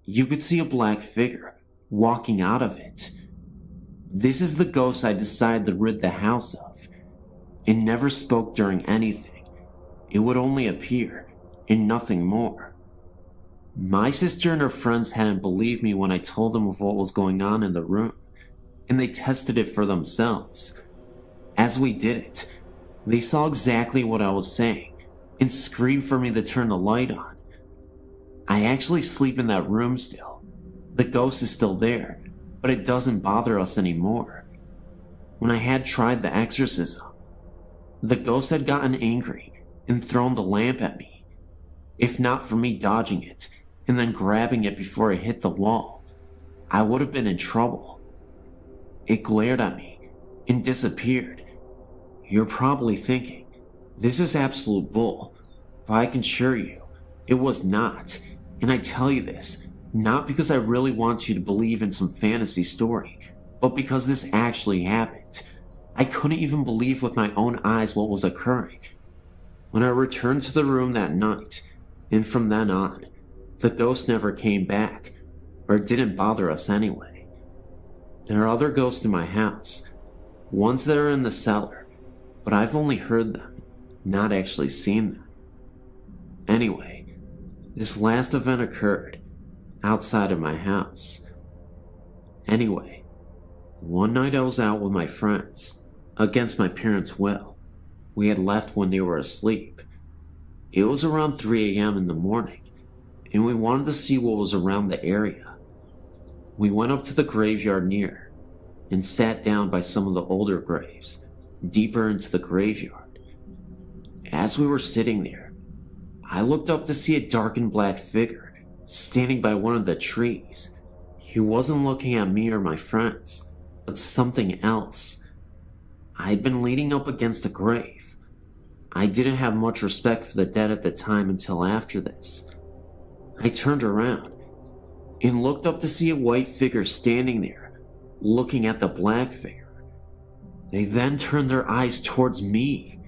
you could see a black figure walking out of it. This is the ghost I decided to rid the house of. It never spoke during anything. It would only appear, and nothing more. My sister and her friends hadn't believed me when I told them of what was going on in the room, and they tested it for themselves. As we did it, they saw exactly what I was saying, and screamed for me to turn the light on. I actually sleep in that room still. The ghost is still there, but it doesn't bother us anymore. When I had tried the exorcism, the ghost had gotten angry and thrown the lamp at me. If not for me dodging it and then grabbing it before it hit the wall, I would have been in trouble. It glared at me and disappeared. You're probably thinking, this is absolute bull, but I can assure you, it was not. And I tell you this, not because I really want you to believe in some fantasy story, but because this actually happened. I couldn't even believe with my own eyes what was occurring. When I returned to the room that night, and from then on, the ghost never came back, or it didn't bother us anyway. There are other ghosts in my house, ones that are in the cellar, but I've only heard them, not actually seen them. Anyway, this last event occurred outside of my house. Anyway, one night I was out with my friends, against my parents' will. We had left when they were asleep. It was around 3 a.m. in the morning, and we wanted to see what was around the area. We went up to the graveyard near, and sat down by some of the older graves, deeper into the graveyard. As we were sitting there, I looked up to see a dark and black figure standing by one of the trees. He wasn't looking at me or my friends, but something else. I had been leaning up against a grave. I didn't have much respect for the dead at the time until after this. I turned around and looked up to see a white figure standing there, looking at the black figure. They then turned their eyes towards me.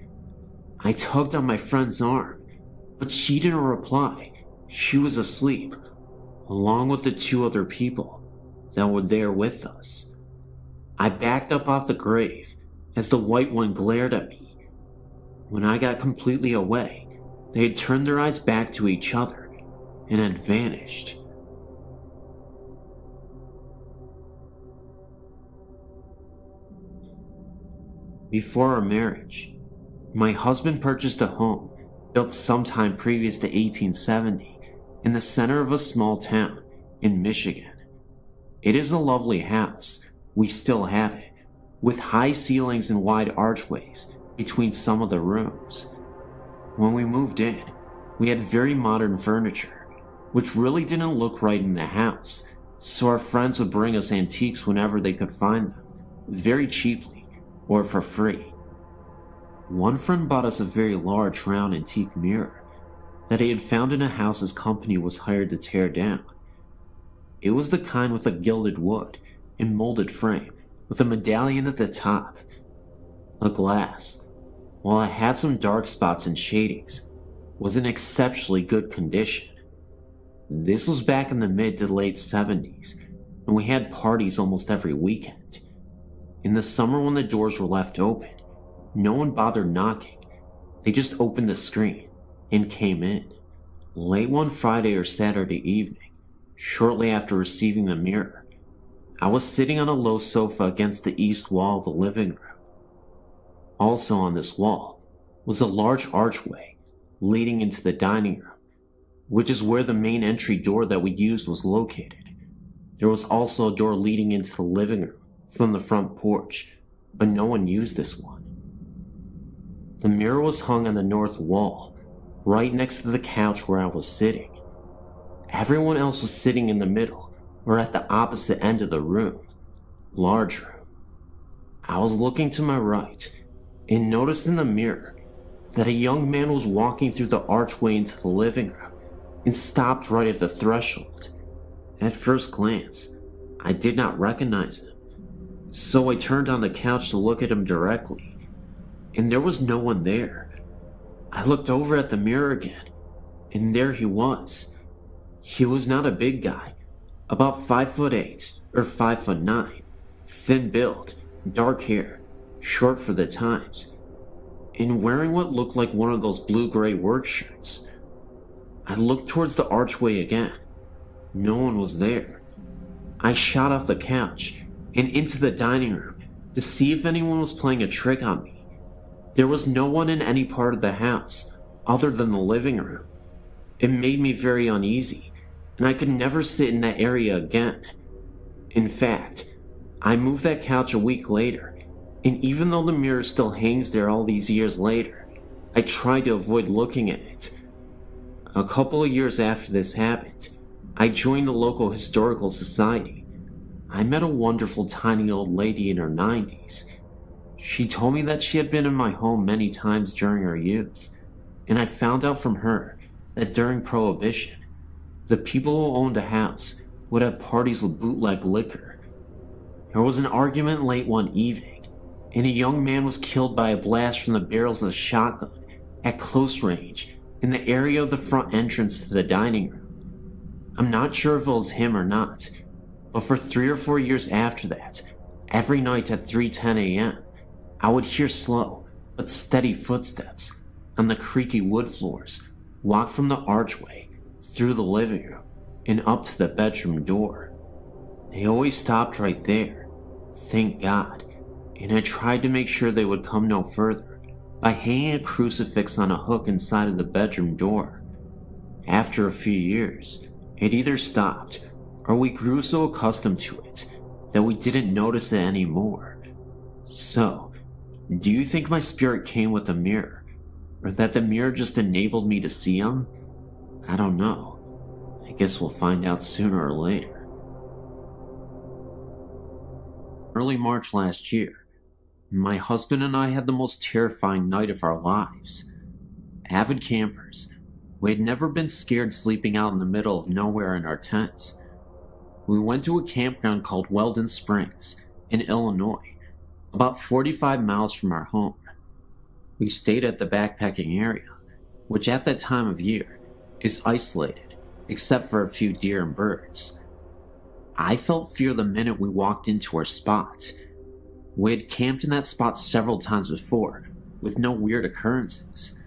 I tugged on my friend's arm, but she didn't reply. She was asleep, along with the two other people that were there with us. I backed up off the grave as the white one glared at me. When I got completely away, they had turned their eyes back to each other and had vanished. Before our marriage, my husband purchased a home built sometime previous to 1870 in the center of a small town in Michigan. It is a lovely house, we still have it, with high ceilings and wide archways between some of the rooms. When we moved in, we had very modern furniture, which really didn't look right in the house, so our friends would bring us antiques whenever they could find them, very cheaply or for free. One friend bought us a very large round antique mirror that he had found in a house his company was hired to tear down. It was the kind with a gilded wood and molded frame with a medallion at the top. The glass, while it had some dark spots and shadings, was in exceptionally good condition. This was back in the mid to late 70s, and we had parties almost every weekend. In the summer when the doors were left open, no one bothered knocking. They just opened the screen and came in. Late one Friday or Saturday evening, shortly after receiving the mirror, I was sitting on a low sofa against the east wall of the living room. Also on this wall was a large archway leading into the dining room, which is where the main entry door that we used was located. There was also a door leading into the living room from the front porch, but no one used this one. The mirror was hung on the north wall, right next to the couch where I was sitting. Everyone else was sitting in the middle or at the opposite end of the room, large room. I was looking to my right and noticed in the mirror that a young man was walking through the archway into the living room and stopped right at the threshold. At first glance, I did not recognize him, so I turned on the couch to look at him directly, and there was no one there. I looked over at the mirror again, and there he was. He was not a big guy, about 5'8" or 5'9", thin build, dark hair, short for the times, and wearing what looked like one of those blue-gray work shirts. I looked towards the archway again. No one was there. I shot off the couch and into the dining room to see if anyone was playing a trick on me. There was no one in any part of the house other than the living room. It made me very uneasy, and I could never sit in that area again. In fact, I moved that couch a week later, and even though the mirror still hangs there all these years later, I tried to avoid looking at it. A couple of years after this happened, I joined the local historical society. I met a wonderful tiny old lady in her 90s. She told me that she had been in my home many times during her youth, and I found out from her that during Prohibition, the people who owned a house would have parties with bootleg liquor. There was an argument late one evening, and a young man was killed by a blast from the barrels of a shotgun at close range in the area of the front entrance to the dining room. I'm not sure if it was him or not, but for 3 or 4 years after that, every night at 3:10 a.m., I would hear slow but steady footsteps on the creaky wood floors walk from the archway through the living room and up to the bedroom door. They always stopped right there, thank God, and I tried to make sure they would come no further by hanging a crucifix on a hook inside of the bedroom door. After a few years, it either stopped or we grew so accustomed to it that we didn't notice it anymore. So, do you think my spirit came with the mirror, or that the mirror just enabled me to see him? I don't know. I guess we'll find out sooner or later. Early March last year, my husband and I had the most terrifying night of our lives. Avid campers, we had never been scared sleeping out in the middle of nowhere in our tent. We went to a campground called Weldon Springs in Illinois, about 45 miles from our home. We stayed at the backpacking area, which at that time of year is isolated except for a few deer and birds. I felt fear the minute we walked into our spot. We had camped in that spot several times before, with no weird occurrences.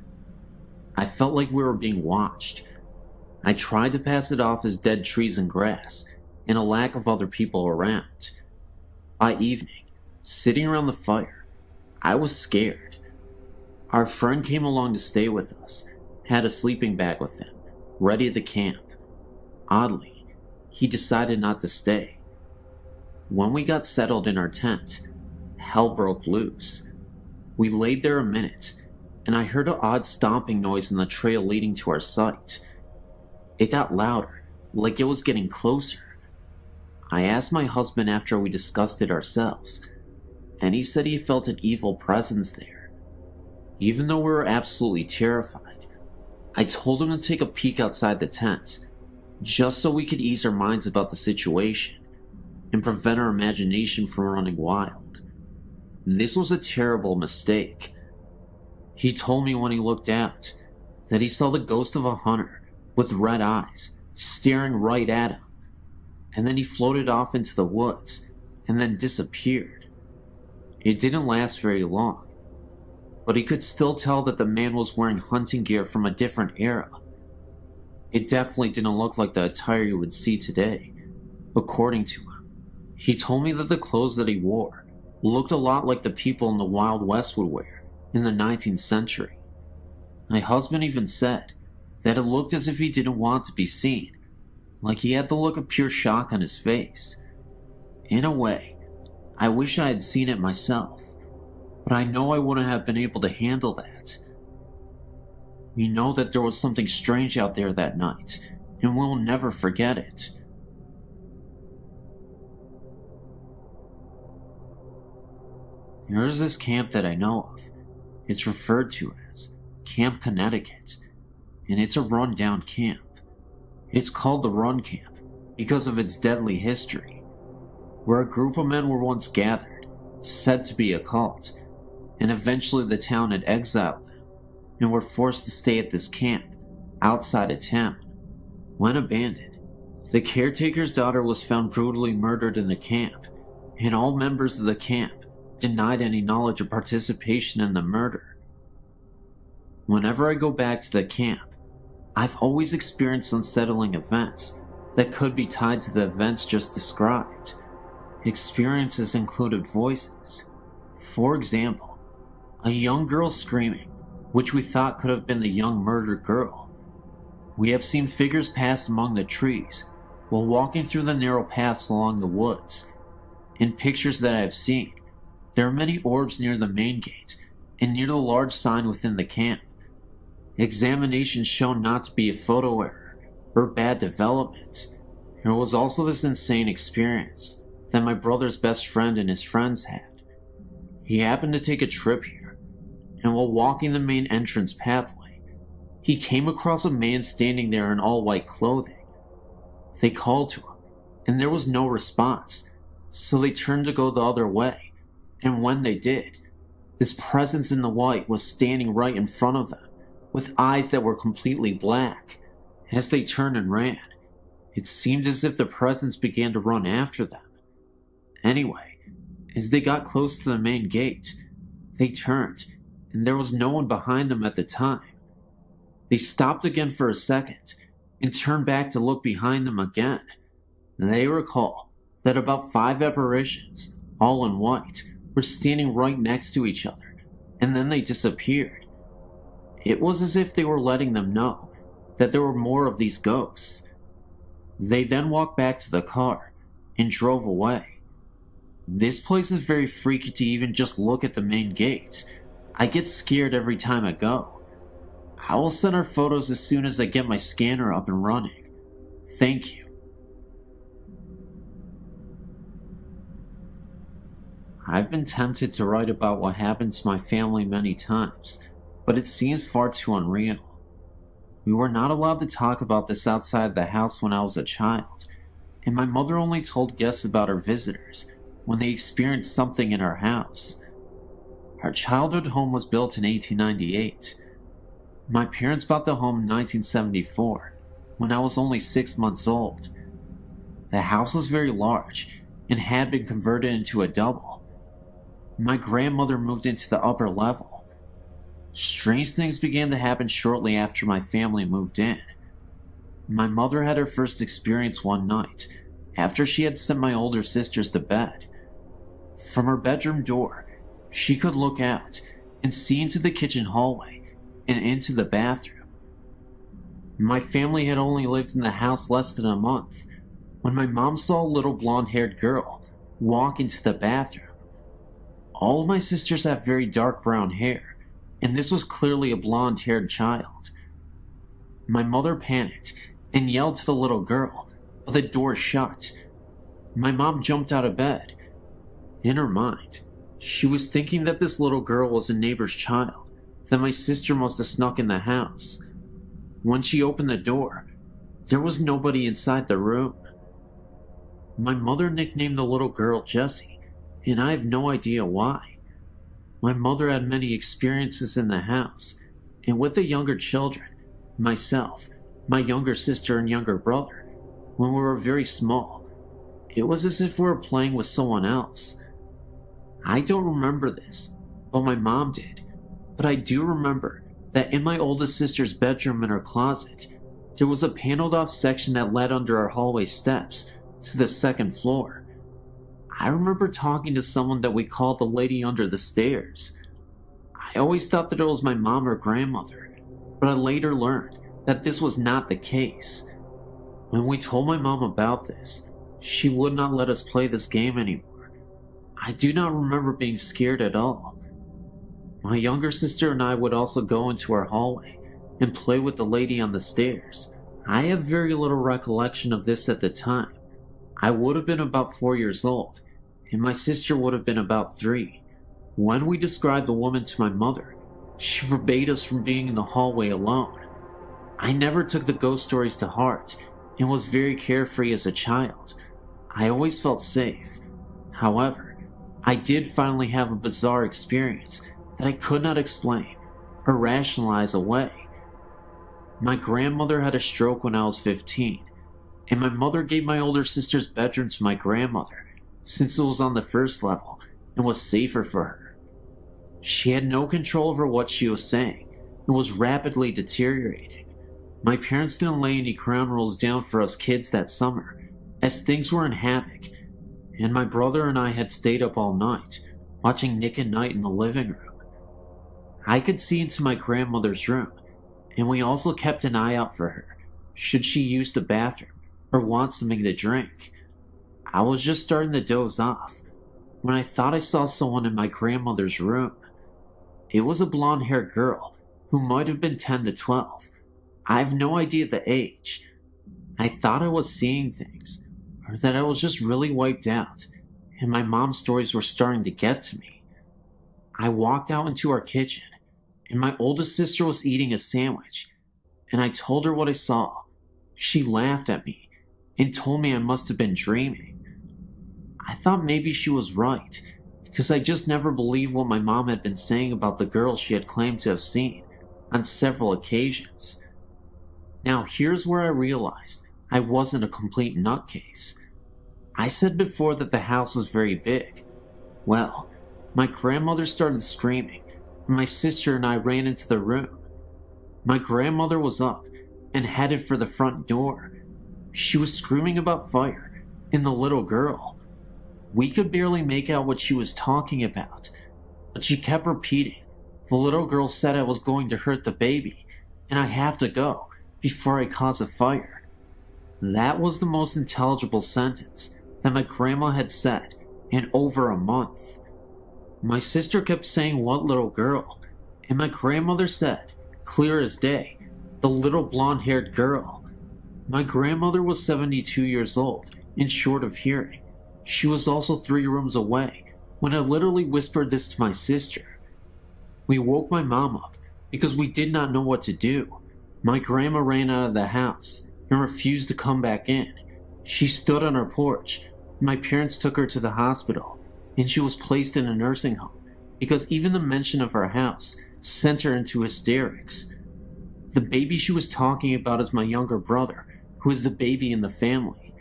I felt like we were being watched. I tried to pass it off as dead trees and grass, and a lack of other people around. By evening, sitting around the fire, I was scared. Our friend came along to stay with us, had a sleeping bag with him, ready to camp. Oddly, he decided not to stay. When we got settled in our tent, hell broke loose. We laid there a minute, and I heard an odd stomping noise in the trail leading to our site. It got louder, like it was getting closer. I asked my husband after we discussed it ourselves, and he said he felt an evil presence there. Even though we were absolutely terrified, I told him to take a peek outside the tent, just so we could ease our minds about the situation and prevent our imagination from running wild. This was a terrible mistake. He told me when he looked out that he saw the ghost of a hunter with red eyes staring right at him, and then he floated off into the woods and then disappeared. It didn't last very long, but he could still tell that the man was wearing hunting gear from a different era. It definitely didn't look like the attire you would see today, according to him. He told me that the clothes that he wore looked a lot like the people in the Wild West would wear in the 19th century. My husband even said that it looked as if he didn't want to be seen, like he had the look of pure shock on his face. In a way, I wish I had seen it myself, but I know I wouldn't have been able to handle that. We know that there was something strange out there that night, and we'll never forget it. There is this camp that I know of. It's referred to as Camp Connecticut, and it's a run-down camp. It's called the Run Camp because of its deadly history, where a group of men were once gathered, said to be a cult, and eventually the town had exiled them and were forced to stay at this camp outside of town. When abandoned, the caretaker's daughter was found brutally murdered in the camp, and all members of the camp denied any knowledge or participation in the murder. Whenever I go back to the camp, I've always experienced unsettling events that could be tied to the events just described. Experiences included voices. For example, a young girl screaming, which we thought could have been the young murdered girl. We have seen figures pass among the trees while walking through the narrow paths along the woods. In pictures that I have seen, there are many orbs near the main gate and near the large sign within the camp. Examinations shown not to be a photo error or bad development. There was also this insane experience that my brother's best friend and his friends had. He happened to take a trip here, and while walking the main entrance pathway, he came across a man standing there in all white clothing. They called to him, and there was no response, so they turned to go the other way, and when they did, this presence in the white was standing right in front of them, with eyes that were completely black. As they turned and ran, it seemed as if the presence began to run after them. Anyway, as they got close to the main gate, they turned, and there was no one behind them at the time. They stopped again for a second, and turned back to look behind them again. They recall that about 5 apparitions, all in white, were standing right next to each other, and then they disappeared. It was as if they were letting them know that there were more of these ghosts. They then walked back to the car and drove away. This place is very freaky to even just look at the main gate. I get scared every time I go. I will send our photos as soon as I get my scanner up and running. Thank you. I've been tempted to write about what happened to my family many times, but it seems far too unreal. We were not allowed to talk about this outside the house when I was a child, and my mother only told guests about her visitors when they experienced something in our house. Our childhood home was built in 1898. My parents bought the home in 1974, when I was only 6 months old. The house was very large and had been converted into a double. My grandmother moved into the upper level. Strange things began to happen shortly after my family moved in. My mother had her first experience one night, after she had sent my older sisters to bed. From her bedroom door, she could look out and see into the kitchen hallway and into the bathroom. My family had only lived in the house less than a month when my mom saw a little blonde-haired girl walk into the bathroom. All of my sisters have very dark brown hair, and this was clearly a blonde-haired child. My mother panicked and yelled to the little girl, but the door shut. My mom jumped out of bed. In her mind, she was thinking that this little girl was a neighbor's child, that my sister must have snuck in the house. When she opened the door, there was nobody inside the room. My mother nicknamed the little girl Jessie, and I have no idea why. My mother had many experiences in the house, and with the younger children, myself, my younger sister and younger brother, when we were very small, it was as if we were playing with someone else. I don't remember this, but my mom did, but I do remember that in my oldest sister's bedroom in her closet, there was a paneled off section that led under our hallway steps to the second floor. I remember talking to someone that we called the lady under the stairs. I always thought that it was my mom or grandmother, but I later learned that this was not the case. When we told my mom about this, she would not let us play this game anymore. I do not remember being scared at all. My younger sister and I would also go into our hallway and play with the lady on the stairs. I have very little recollection of this at the time. I would have been about 4 years old, and my sister would have been about 3. When we described the woman to my mother, she forbade us from being in the hallway alone. I never took the ghost stories to heart and was very carefree as a child. I always felt safe. However, I did finally have a bizarre experience that I could not explain or rationalize away. My grandmother had a stroke when I was 15, and my mother gave my older sister's bedroom to my grandmother since it was on the first level and was safer for her. She had no control over what she was saying and was rapidly deteriorating. My parents didn't lay any ground rules down for us kids that summer, as things were in havoc, and my brother and I had stayed up all night, watching Nick at Night in the living room. I could see into my grandmother's room, and we also kept an eye out for her, should she use the bathroom or want something to drink. I was just starting to doze off when I thought I saw someone in my grandmother's room. It was a blonde-haired girl who might have been 10 to 12. I have no idea the age. I thought I was seeing things, or that I was just really wiped out, and my mom's stories were starting to get to me. I walked out into our kitchen, and my oldest sister was eating a sandwich, and I told her what I saw. She laughed at me and told me I must have been dreaming. I thought maybe she was right, because I just never believed what my mom had been saying about the girl she had claimed to have seen on several occasions. Now here's where I realized I wasn't a complete nutcase. I said before that the house was very big. Well, my grandmother started screaming, and my sister and I ran into the room. My grandmother was up and headed for the front door. She was screaming about fire and the little girl. We could barely make out what she was talking about, but she kept repeating, "The little girl said I was going to hurt the baby, and I have to go before I cause a fire." That was the most intelligible sentence that my grandma had said in over a month. My sister kept saying, "What little girl?" and my grandmother said, clear as day, "The little blonde-haired girl." My grandmother was 72 years old and short of hearing. She was also 3 rooms away when I literally whispered this to my sister. We woke my mom up because we did not know what to do. My grandma ran out of the house and refused to come back in. She stood on our porch. My parents took her to the hospital, and she was placed in a nursing home because even the mention of our house sent her into hysterics. The baby she was talking about is my younger brother, who is the baby in the family.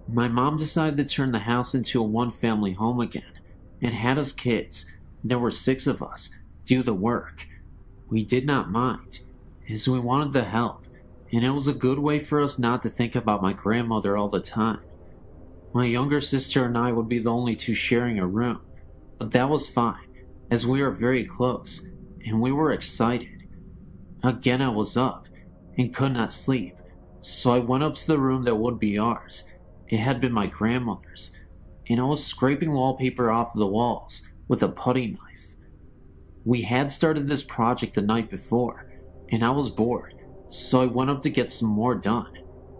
My mom decided to turn the house into a one-family home again and had us kids, there were 6 of us, do the work. We did not mind, as we wanted the help, and it was a good way for us not to think about my grandmother all the time. My younger sister and I would be the only 2 sharing a room, but that was fine, as we are very close, and we were excited. Again, I was up and could not sleep, so I went up to the room that would be ours. It had been my grandmother's, and I was scraping wallpaper off the walls with a putty knife. We had started this project the night before, and I was bored, so I went up to get some more done.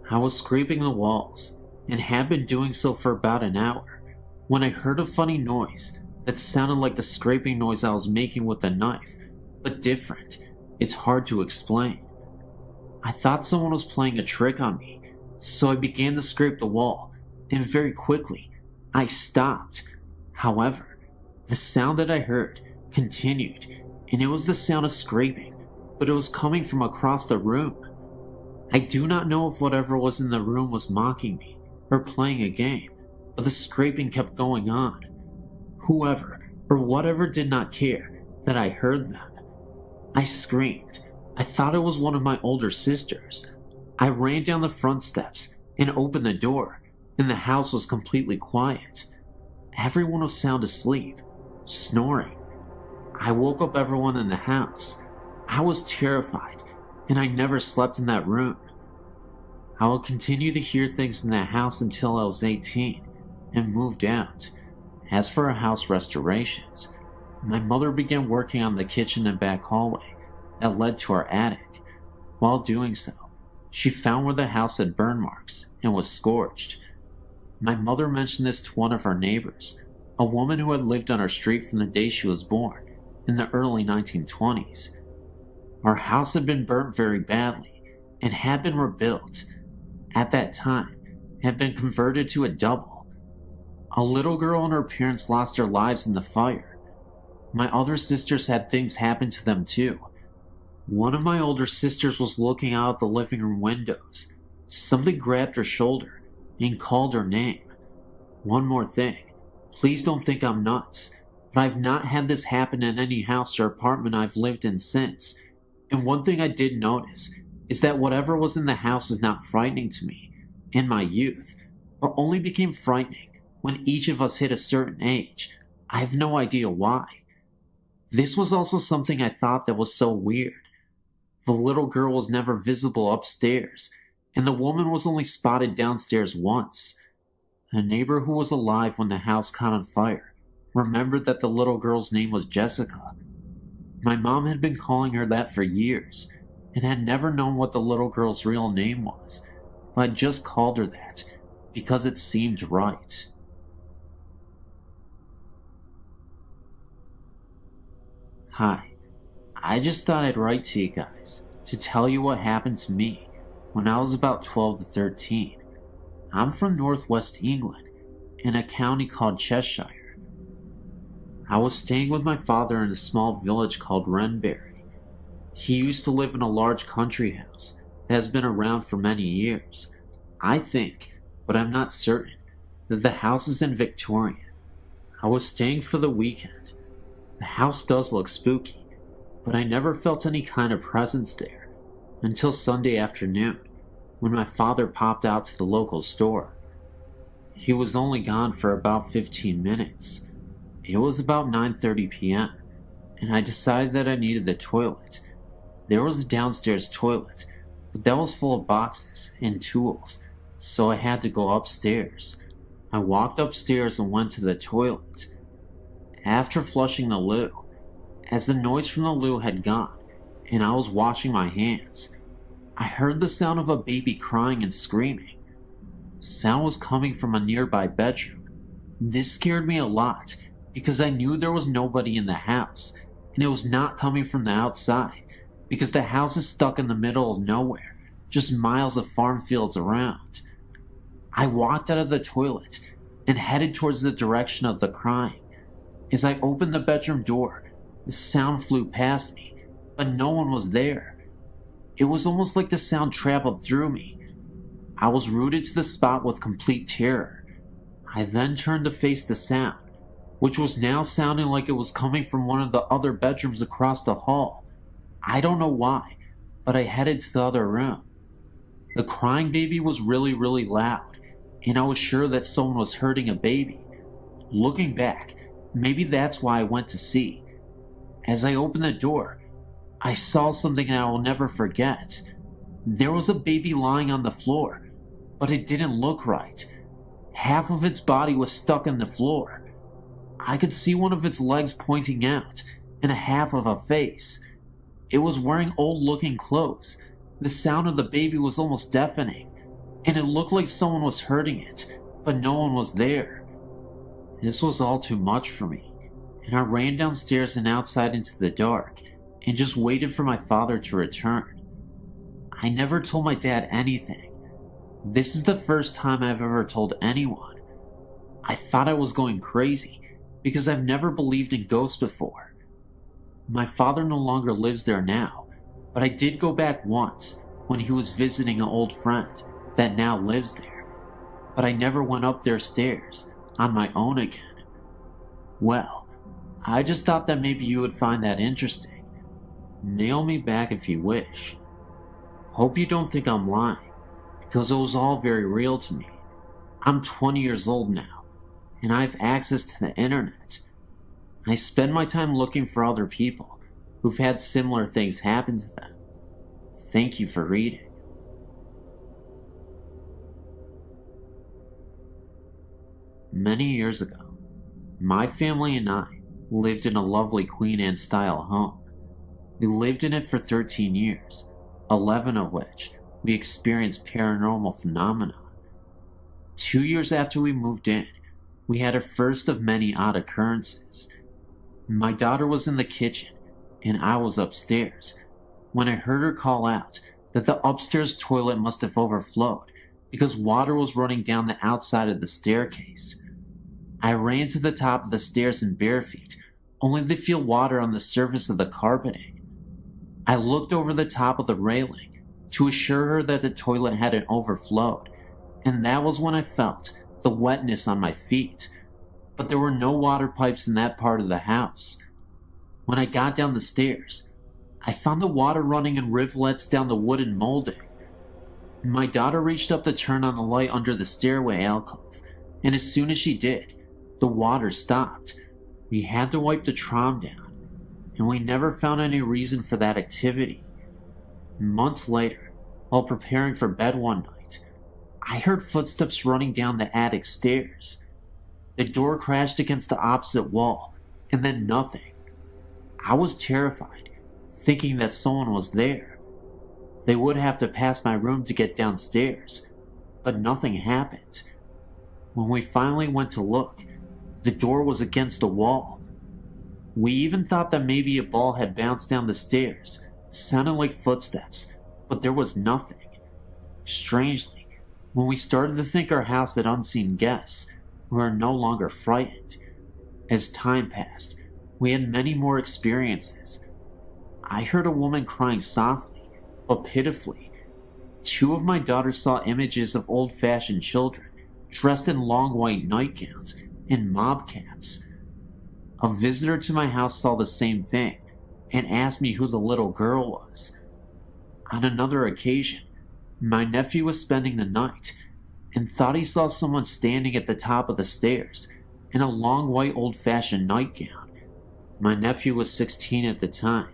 I was scraping the walls, and had been doing so for about an hour, when I heard a funny noise that sounded like the scraping noise I was making with the knife, but different. It's hard to explain. I thought someone was playing a trick on me, so I began to scrape the wall, and very quickly, I stopped. However, the sound that I heard continued, and it was the sound of scraping, but it was coming from across the room. I do not know if whatever was in the room was mocking me or playing a game, but the scraping kept going on. Whoever or whatever did not care that I heard them. I screamed. I thought it was one of my older sisters. I ran down the front steps and opened the door, and the house was completely quiet. Everyone was sound asleep, snoring. I woke up everyone in the house. I was terrified and I never slept in that room. I would continue to hear things in that house until I was 18 and moved out. As for our house restorations, my mother began working on the kitchen and back hallway that led to our attic. While doing so, she found where the house had burn marks and was scorched. My mother mentioned this to one of our neighbors, a woman who had lived on our street from the day she was born in the early 1920s. Our house had been burnt very badly and had been rebuilt. At that time, it had been converted to a double. A little girl and her parents lost their lives in the fire. My other sisters had things happen to them too. One of my older sisters was looking out the living room windows. Something grabbed her shoulder and called her name. One more thing, please don't think I'm nuts, but I've not had this happen in any house or apartment I've lived in since. And one thing I did notice is that whatever was in the house is not frightening to me in my youth, but only became frightening when each of us hit a certain age. I have no idea why. This was also something I thought that was so weird. The little girl was never visible upstairs, and the woman was only spotted downstairs once. A neighbor who was alive when the house caught on fire remembered that the little girl's name was Jessica. My mom had been calling her that for years, and had never known what the little girl's real name was, but I just called her that because it seemed right. Hi, I just thought I'd write to you guys to tell you what happened to me when I was about 12 to 13. I'm from northwest England, in a county called Cheshire. I was staying with my father in a small village called Wrenbury. He used to live in a large country house that has been around for many years. I think, but I'm not certain, that the house is in Victorian. I was staying for the weekend. The house does look spooky, but I never felt any kind of presence there until Sunday afternoon when my father popped out to the local store. He was only gone for about 15 minutes. It was about 9:30 p.m., and I decided that I needed the toilet. There was a downstairs toilet, but that was full of boxes and tools, so I had to go upstairs. I walked upstairs and went to the toilet. After flushing the loo, as the noise from the loo had gone, and I was washing my hands, I heard the sound of a baby crying and screaming. Sound was coming from a nearby bedroom. This scared me a lot because I knew there was nobody in the house, and it was not coming from the outside because the house is stuck in the middle of nowhere, just miles of farm fields around. I walked out of the toilet and headed towards the direction of the crying. As I opened the bedroom door, the sound flew past me, but no one was there. It was almost like the sound traveled through me. I was rooted to the spot with complete terror. I then turned to face the sound, which was now sounding like it was coming from one of the other bedrooms across the hall. I don't know why, but I headed to the other room. The crying baby was really, really loud, and I was sure that someone was hurting a baby. Looking back, maybe that's why I went to see. As I opened the door, I saw something I will never forget. There was a baby lying on the floor, but it didn't look right. Half of its body was stuck in the floor. I could see one of its legs pointing out, and a half of a face. It was wearing old-looking clothes. The sound of the baby was almost deafening, and it looked like someone was hurting it, but no one was there. This was all too much for me, and I ran downstairs and outside into the dark, and just waited for my father to return. I never told my dad anything. This is the first time I've ever told anyone. I thought I was going crazy, because I've never believed in ghosts before. My father no longer lives there now, but I did go back once when he was visiting an old friend that now lives there. But I never went up their stairs on my own again. Well, I just thought that maybe you would find that interesting. Nail me back if you wish. Hope you don't think I'm lying, because it was all very real to me. I'm 20 years old now, and I have access to the internet. I spend my time looking for other people who've had similar things happen to them. Thank you for reading. Many years ago, my family and I lived in a lovely Queen Anne style home. We lived in it for 13 years, 11 of which we experienced paranormal phenomena. 2 years after we moved in, we had a first of many odd occurrences. My daughter was in the kitchen and I was upstairs when I heard her call out that the upstairs toilet must have overflowed because water was running down the outside of the staircase. I ran to the top of the stairs in bare feet, only to feel water on the surface of the carpeting. I looked over the top of the railing to assure her that the toilet hadn't overflowed, and that was when I felt the wetness on my feet, but there were no water pipes in that part of the house. When I got down the stairs, I found the water running in rivulets down the wooden molding. My daughter reached up to turn on the light under the stairway alcove, and as soon as she did, the water stopped. We had to wipe the trom down, and we never found any reason for that activity. Months later, while preparing for bed one night, I heard footsteps running down the attic stairs. The door crashed against the opposite wall, and then nothing. I was terrified, thinking that someone was there. They would have to pass my room to get downstairs, but nothing happened. When we finally went to look, the door was against the wall. We even thought that maybe a ball had bounced down the stairs, sounding like footsteps, but there was nothing. Strangely, when we started to think our house had unseen guests, we were no longer frightened. As time passed, we had many more experiences. I heard a woman crying softly, but pitifully. 2 of my daughters saw images of old-fashioned children, dressed in long white nightgowns and mob caps. A visitor to my house saw the same thing, and asked me who the little girl was. On another occasion, my nephew was spending the night and thought he saw someone standing at the top of the stairs in a long white old-fashioned nightgown. My nephew was 16 at the time,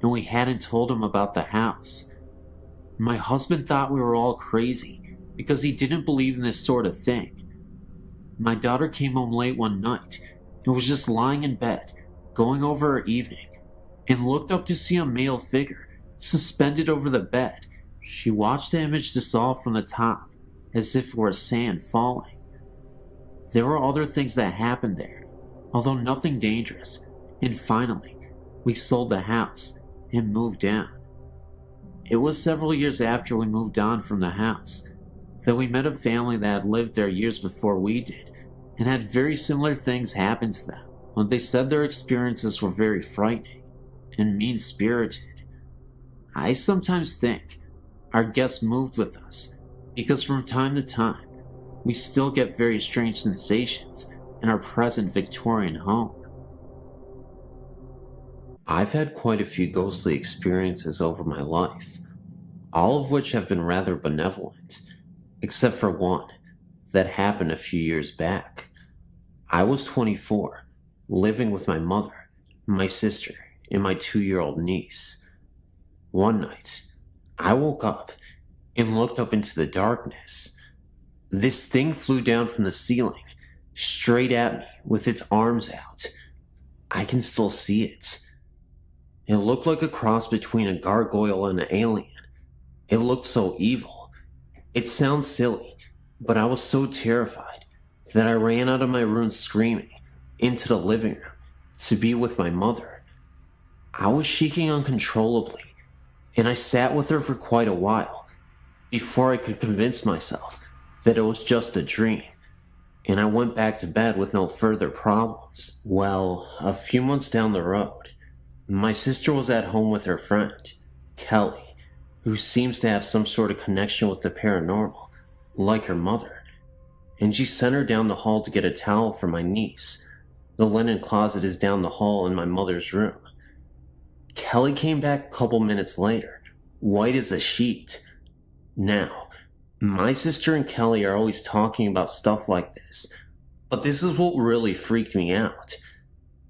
and we hadn't told him about the house. My husband thought we were all crazy because he didn't believe in this sort of thing. My daughter came home late one night and was just lying in bed, going over her evening, and looked up to see a male figure suspended over the bed. She watched the image dissolve from the top, as if it were sand falling. There were other things that happened there, although nothing dangerous, and finally, we sold the house and moved down. It was several years after we moved on from the house that we met a family that had lived there years before we did, and had very similar things happen to them. When they said their experiences were very frightening and mean-spirited. I sometimes think our guests moved with us because from time to time we still get very strange sensations in our present Victorian home. I've had quite a few ghostly experiences over my life, all of which have been rather benevolent, except for one that happened a few years back. I was 24, living with my mother, my sister, and my 2-year-old niece. One night, I woke up and looked up into the darkness. This thing flew down from the ceiling, straight at me with its arms out. I can still see it. It looked like a cross between a gargoyle and an alien. It looked so evil. It sounds silly, but I was so terrified that I ran out of my room screaming into the living room to be with my mother. I was shaking uncontrollably, and I sat with her for quite a while before I could convince myself that it was just a dream, and I went back to bed with no further problems. Well, a few months down the road, my sister was at home with her friend, Kelly, who seems to have some sort of connection with the paranormal, like her mother, and she sent her down the hall to get a towel for my niece. The linen closet is down the hall in my mother's room. Kelly came back a couple minutes later, white as a sheet. Now, my sister and Kelly are always talking about stuff like this, but this is what really freaked me out.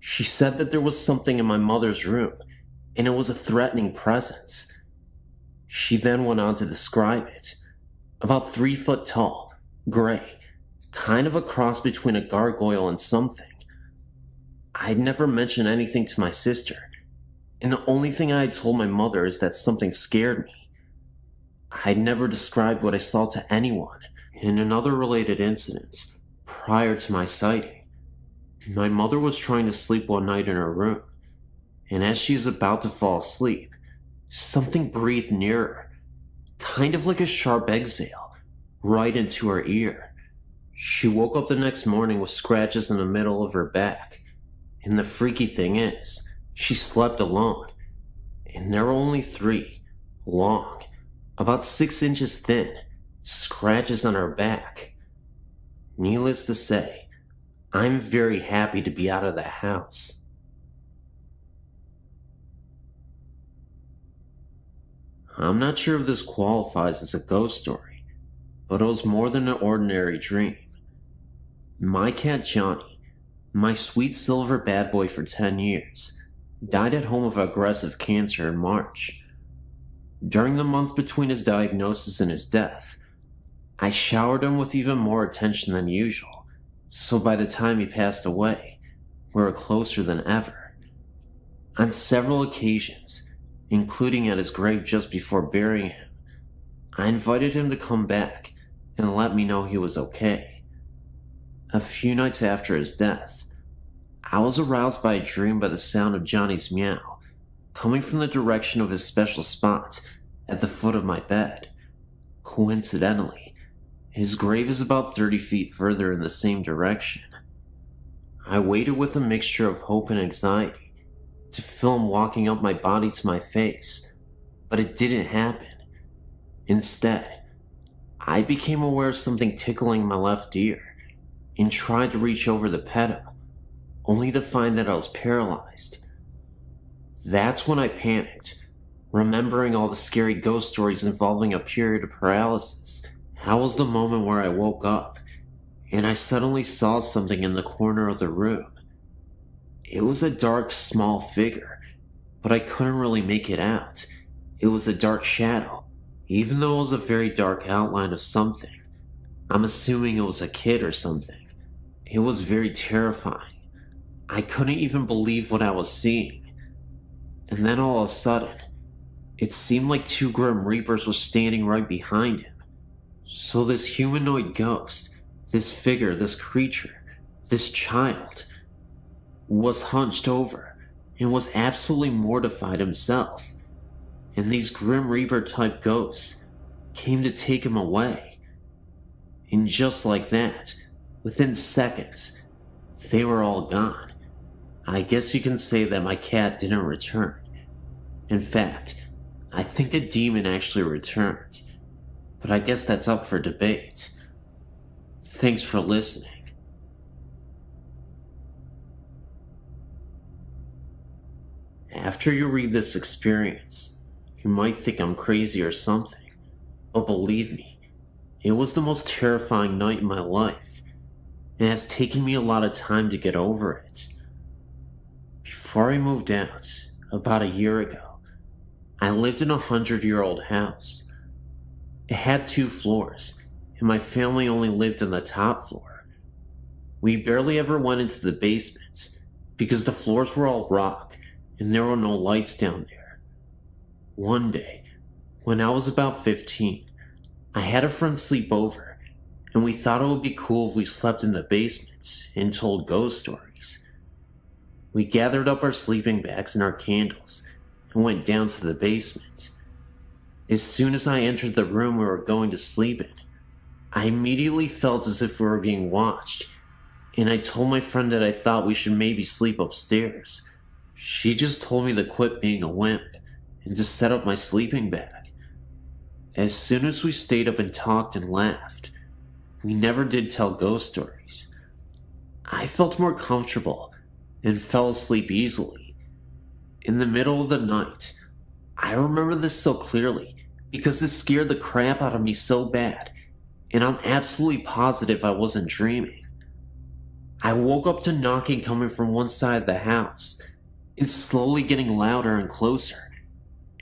She said that there was something in my mother's room, and it was a threatening presence. She then went on to describe it. About 3 foot tall, gray, kind of a cross between a gargoyle and something. I'd never mentioned anything to my sister, and the only thing I had told my mother is that something scared me. I'd never described what I saw to anyone. In another related incident, prior to my sighting, my mother was trying to sleep one night in her room, and as she is about to fall asleep, something breathed near her, kind of like a sharp exhale, right into her ear. She woke up the next morning with scratches in the middle of her back, and the freaky thing is, she slept alone, and there were only 3, long, about 6 inches thin, scratches on her back. Needless to say, I'm very happy to be out of the house. I'm not sure if this qualifies as a ghost story, but it was more than an ordinary dream. My cat Johnny, my sweet silver bad boy for 10 years, died at home of aggressive cancer in March. During the month between his diagnosis and his death, I showered him with even more attention than usual, so by the time he passed away, we were closer than ever. On several occasions, including at his grave just before burying him, I invited him to come back and let me know he was okay. A few nights after his death, I was aroused by a dream by the sound of Johnny's meow, coming from the direction of his special spot at the foot of my bed. Coincidentally, his grave is about 30 feet further in the same direction. I waited with a mixture of hope and anxiety to feel him walking up my body to my face, but it didn't happen. Instead, I became aware of something tickling my left ear and tried to reach over to pet him, only to find that I was paralyzed. That's when I panicked, remembering all the scary ghost stories involving a period of paralysis. That was the moment where I woke up, and I suddenly saw something in the corner of the room. It was a dark, small figure, but I couldn't really make it out. It was a dark shadow, even though it was a very dark outline of something. I'm assuming it was a kid or something. It was very terrifying. I couldn't even believe what I was seeing. And then all of a sudden, it seemed like 2 Grim Reapers were standing right behind him. So this humanoid ghost, this figure, this creature, this child, was hunched over and was absolutely mortified himself. And these Grim Reaper type ghosts came to take him away. And just like that, within seconds, they were all gone. I guess you can say that my cat didn't return. In fact, I think a demon actually returned. But I guess that's up for debate. Thanks for listening. After you read this experience, you might think I'm crazy or something, but believe me, it was the most terrifying night in my life. It has taken me a lot of time to get over it. Before I moved out, about a year ago, I lived in a 100-year-old house. It had 2 floors, and my family only lived on the top floor. We barely ever went into the basement, because the floors were all rock, and there were no lights down there. One day, when I was about 15, I had a friend sleep over, and we thought it would be cool if we slept in the basement and told ghost stories. We gathered up our sleeping bags and our candles and went down to the basement. As soon as I entered the room we were going to sleep in, I immediately felt as if we were being watched, and I told my friend that I thought we should maybe sleep upstairs. She just told me to quit being a wimp and to set up my sleeping bag. As soon as we stayed up and talked and laughed, we never did tell ghost stories. I felt more comfortable and fell asleep easily. In the middle of the night, I remember this so clearly because this scared the crap out of me so bad, and I'm absolutely positive I wasn't dreaming. I woke up to knocking coming from one side of the house, and slowly getting louder and closer,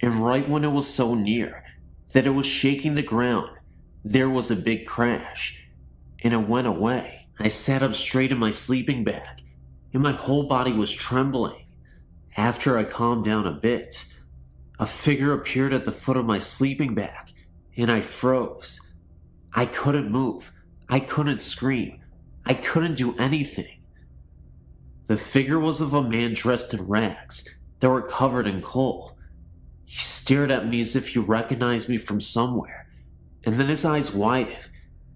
and right when it was so near, that it was shaking the ground. There was a big crash, and it went away. I sat up straight in my sleeping bag, and my whole body was trembling. After I calmed down a bit, a figure appeared at the foot of my sleeping bag, and I froze. I couldn't move. I couldn't scream. I couldn't do anything. The figure was of a man dressed in rags that were covered in coal. He stared at me as if he recognized me from somewhere, and then his eyes widened,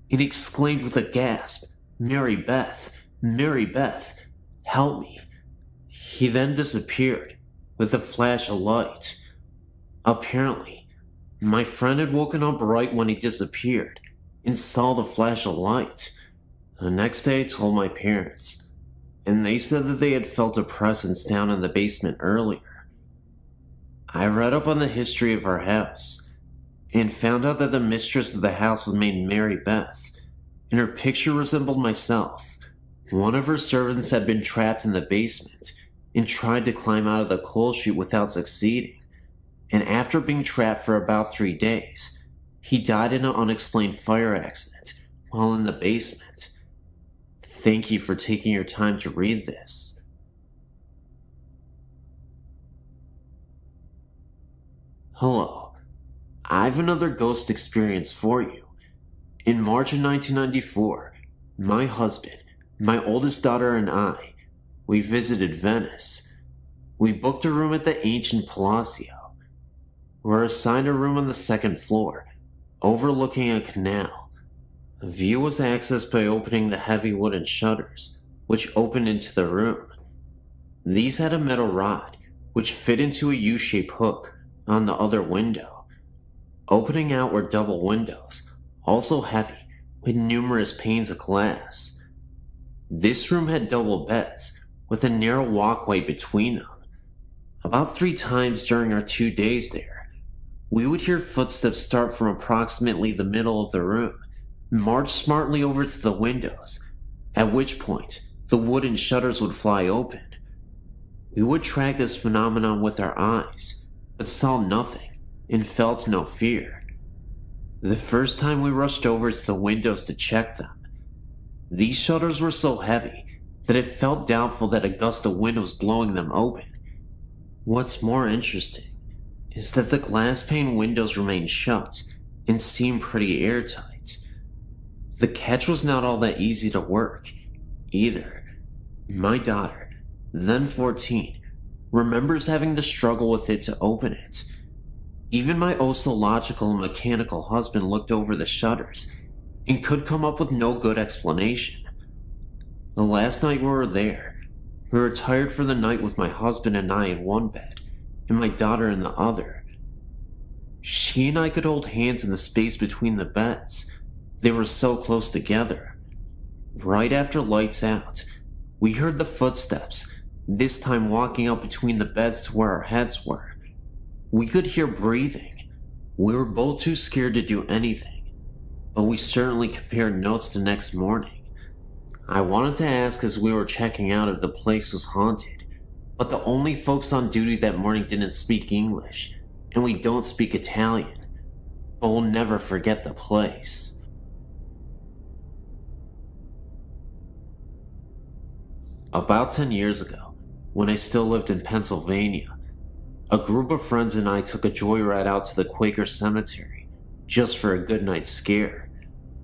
and he exclaimed with a gasp, "Mary Beth, Mary Beth, help me." He then disappeared with a flash of light. Apparently, my friend had woken up right when he disappeared and saw the flash of light. The next day I told my parents, and they said that they had felt a presence down in the basement earlier. I read up on the history of our house and found out that the mistress of the house was named Mary Beth, and her picture resembled myself. One of her servants had been trapped in the basement and tried to climb out of the coal chute without succeeding, and after being trapped for about 3 days, he died in an unexplained fire accident while in the basement. Thank you for taking your time to read this. Hello, I have another ghost experience for you. In March of 1994, my husband, my oldest daughter, and I, we visited Venice. We booked a room at the ancient Palazzo. We were assigned a room on the second floor, overlooking a canal. The view was accessed by opening the heavy wooden shutters, which opened into the room. These had a metal rod, which fit into a U-shaped hook on the other window. Opening out were double windows, also heavy, with numerous panes of glass. This room had double beds, with a narrow walkway between them. About 3 times during our 2 days there, we would hear footsteps start from approximately the middle of the room, march smartly over to the windows, at which point the wooden shutters would fly open. We would track this phenomenon with our eyes, but saw nothing and felt no fear. The first time we rushed over to the windows to check them, these shutters were so heavy that it felt doubtful that a gust of wind was blowing them open. What's more interesting is that the glass pane windows remained shut and seemed pretty airtight. The catch was not all that easy to work, either. My daughter, then 14, remembers having to struggle with it to open it. Even my logical and mechanical husband looked over the shutters and could come up with no good explanation. The last night we were there, we retired for the night with my husband and I in one bed, and my daughter in the other. She and I could hold hands in the space between the beds. They were so close together. Right after lights out, we heard the footsteps, this time walking up between the beds to where our heads were. We could hear breathing. We were both too scared to do anything, but we certainly compared notes the next morning. I wanted to ask as we were checking out if the place was haunted, but the only folks on duty that morning didn't speak English, and we don't speak Italian, but we'll never forget the place. About 10 years ago, when I still lived in Pennsylvania, a group of friends and I took a joyride out to the Quaker Cemetery, just for a good night's scare.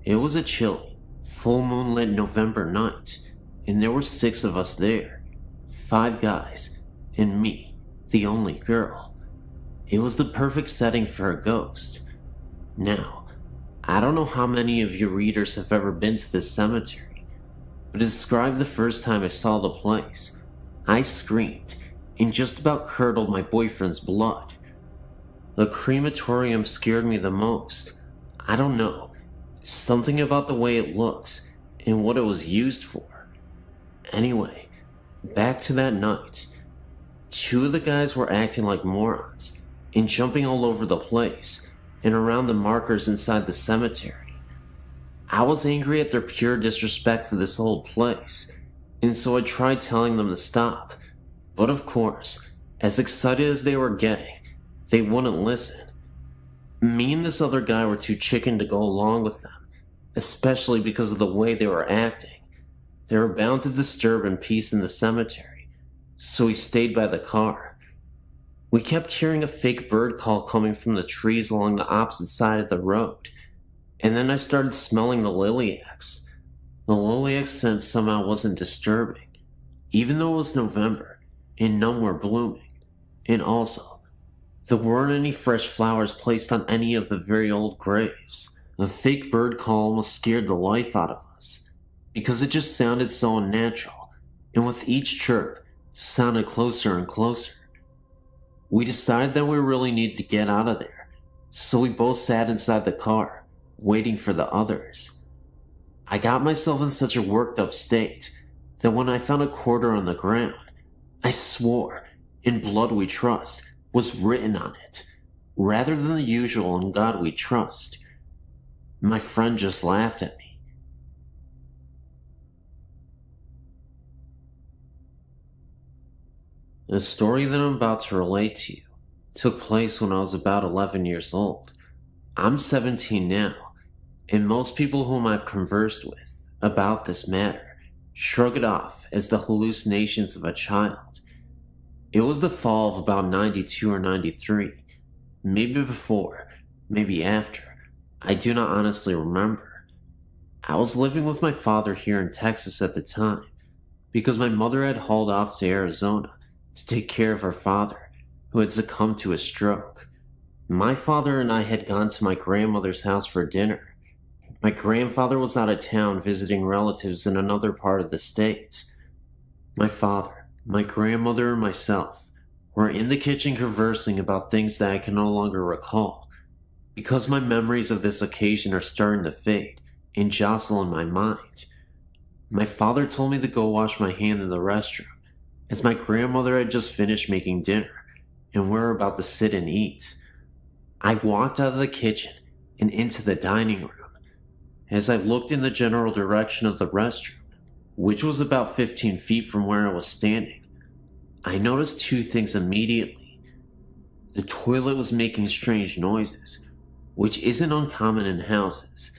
It was a chilly, full moonlit November night, and there were 6 of us there, 5 guys, and me, the only girl. It was the perfect setting for a ghost. Now, I don't know how many of your readers have ever been to this cemetery, but to describe the first time I saw the place, I screamed and just about curdled my boyfriend's blood. The crematorium scared me the most. I don't know, something about the way it looks and what it was used for. Anyway, back to that night. 2 of the guys were acting like morons and jumping all over the place and around the markers inside the cemetery. I was angry at their pure disrespect for this old place, and so I tried telling them to stop. But of course, as excited as they were getting, they wouldn't listen. Me and this other guy were too chicken to go along with them, especially because of the way they were acting. They were bound to disturb peace in the cemetery, so we stayed by the car. We kept hearing a fake bird call coming from the trees along the opposite side of the road, and then I started smelling the lilacs. The lilac scent somehow wasn't disturbing, even though it was November and none were blooming. And also, there weren't any fresh flowers placed on any of the very old graves. The fake bird call almost scared the life out of us, because it just sounded so unnatural, and with each chirp, sounded closer and closer. We decided that we really needed to get out of there, so we both sat inside the car, waiting for the others. I got myself in such a worked up state that when I found a quarter on the ground, I swore, "In blood we trust," was written on it, rather than the usual "In God we trust." My friend just laughed at me. The story that I'm about to relate to you took place when I was about 11 years old. I'm 17 now, and most people whom I've conversed with about this matter shrug it off as the hallucinations of a child. It was the fall of about 92 or 93, maybe before, maybe after. I do not honestly remember. I was living with my father here in Texas at the time, because my mother had hauled off to Arizona to take care of her father, who had succumbed to a stroke. My father and I had gone to my grandmother's house for dinner. My grandfather was out of town visiting relatives in another part of the state. My father, my grandmother, and myself were in the kitchen conversing about things that I can no longer recall, because my memories of this occasion are starting to fade and jostle in my mind. My father told me to go wash my hand in the restroom, as my grandmother had just finished making dinner, and we were about to sit and eat. I walked out of the kitchen and into the dining room. As I looked in the general direction of the restroom, which was about 15 feet from where I was standing, I noticed two things immediately. The toilet was making strange noises, which isn't uncommon in houses,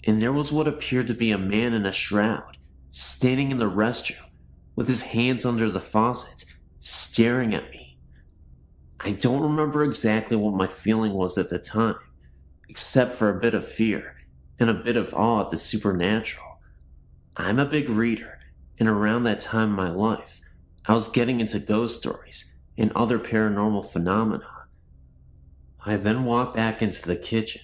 and there was what appeared to be a man in a shroud, standing in the restroom, with his hands under the faucet, staring at me. I don't remember exactly what my feeling was at the time, except for a bit of fear and a bit of awe at the supernatural. I'm a big reader, and around that time in my life, I was getting into ghost stories and other paranormal phenomena. I then walked back into the kitchen,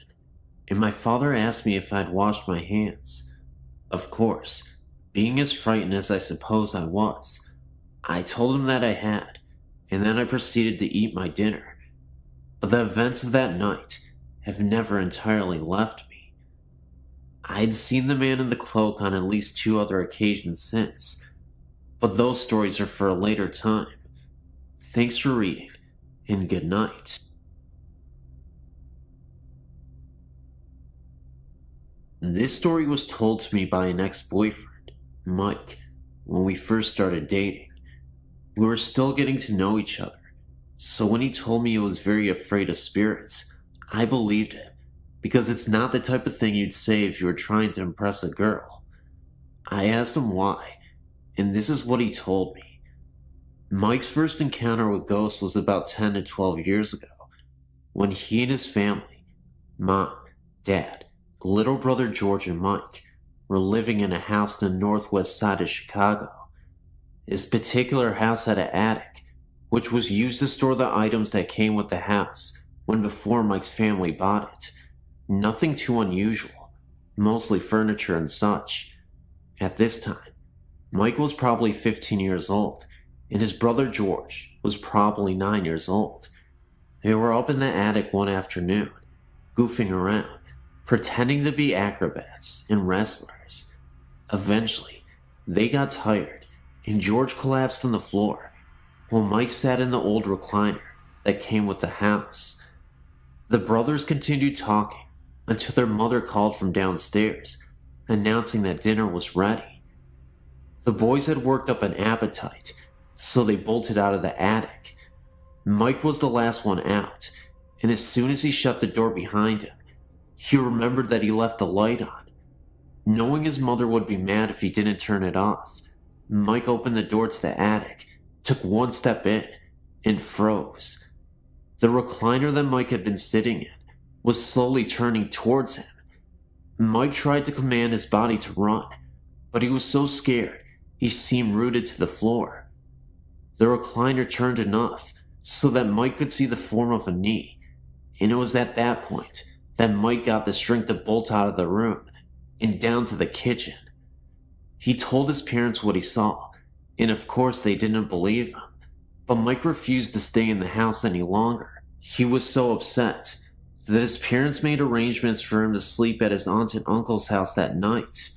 and my father asked me if I'd washed my hands. Of course, being as frightened as I suppose I was, I told him that I had, and then I proceeded to eat my dinner. But the events of that night have never entirely left me. I had seen the man in the cloak on at least 2 other occasions since, but those stories are for a later time. Thanks for reading, and good night. This story was told to me by an ex-boyfriend, Mike, when we first started dating. We were still getting to know each other, so when he told me he was very afraid of spirits, I believed him, because it's not the type of thing you'd say if you were trying to impress a girl. I asked him why, and this is what he told me. Mike's first encounter with ghosts was about 10 to 12 years ago, when he and his family, mom, dad, little brother George, and Mike, were living in a house in the northwest side of Chicago. This particular house had an attic, which was used to store the items that came with the house when before Mike's family bought it. Nothing too unusual, mostly furniture and such. At this time, Mike was probably 15 years old, and his brother George was probably 9 years old. They were up in the attic one afternoon, goofing around, pretending to be acrobats and wrestlers. Eventually, they got tired, and George collapsed on the floor, while Mike sat in the old recliner that came with the house. The brothers continued talking until their mother called from downstairs, announcing that dinner was ready. The boys had worked up an appetite, so they bolted out of the attic. Mike was the last one out, and as soon as he shut the door behind him, he remembered that he left the light on. Knowing his mother would be mad if he didn't turn it off, Mike opened the door to the attic, took one step in, and froze. The recliner that Mike had been sitting in was slowly turning towards him. Mike tried to command his body to run, but he was so scared he seemed rooted to the floor. The recliner turned enough so that Mike could see the form of a knee, and it was at that point that Mike got the strength to bolt out of the room and down to the kitchen. He told his parents what he saw, and of course they didn't believe him, but Mike refused to stay in the house any longer. He was so upset that his parents made arrangements for him to sleep at his aunt and uncle's house that night.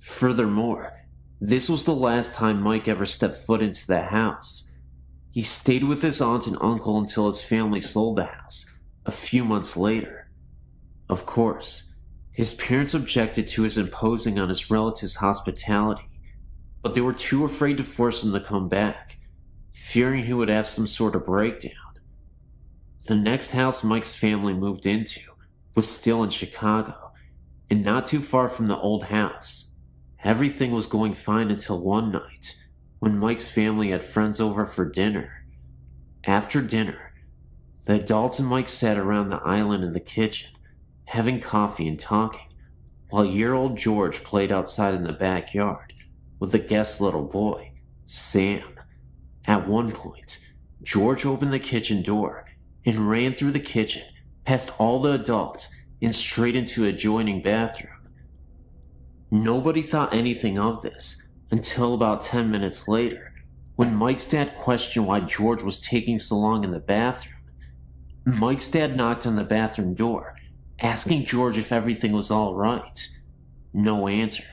Furthermore, this was the last time Mike ever stepped foot into the house. He stayed with his aunt and uncle until his family sold the house a few months later. Of course, his parents objected to his imposing on his relatives' hospitality, but they were too afraid to force him to come back, fearing he would have some sort of breakdown. The next house Mike's family moved into was still in Chicago, and not too far from the old house. Everything was going fine until one night, when Mike's family had friends over for dinner. After dinner, the adults and Mike sat around the island in the kitchen, having coffee and talking, while year-old George played outside in the backyard with the guest's little boy, Sam. At one point, George opened the kitchen door and ran through the kitchen, past all the adults, and straight into an adjoining bathroom. Nobody thought anything of this until about 10 minutes later, when Mike's dad questioned why George was taking so long in the bathroom. Mike's dad knocked on the bathroom door, asking George if everything was all right. No answer.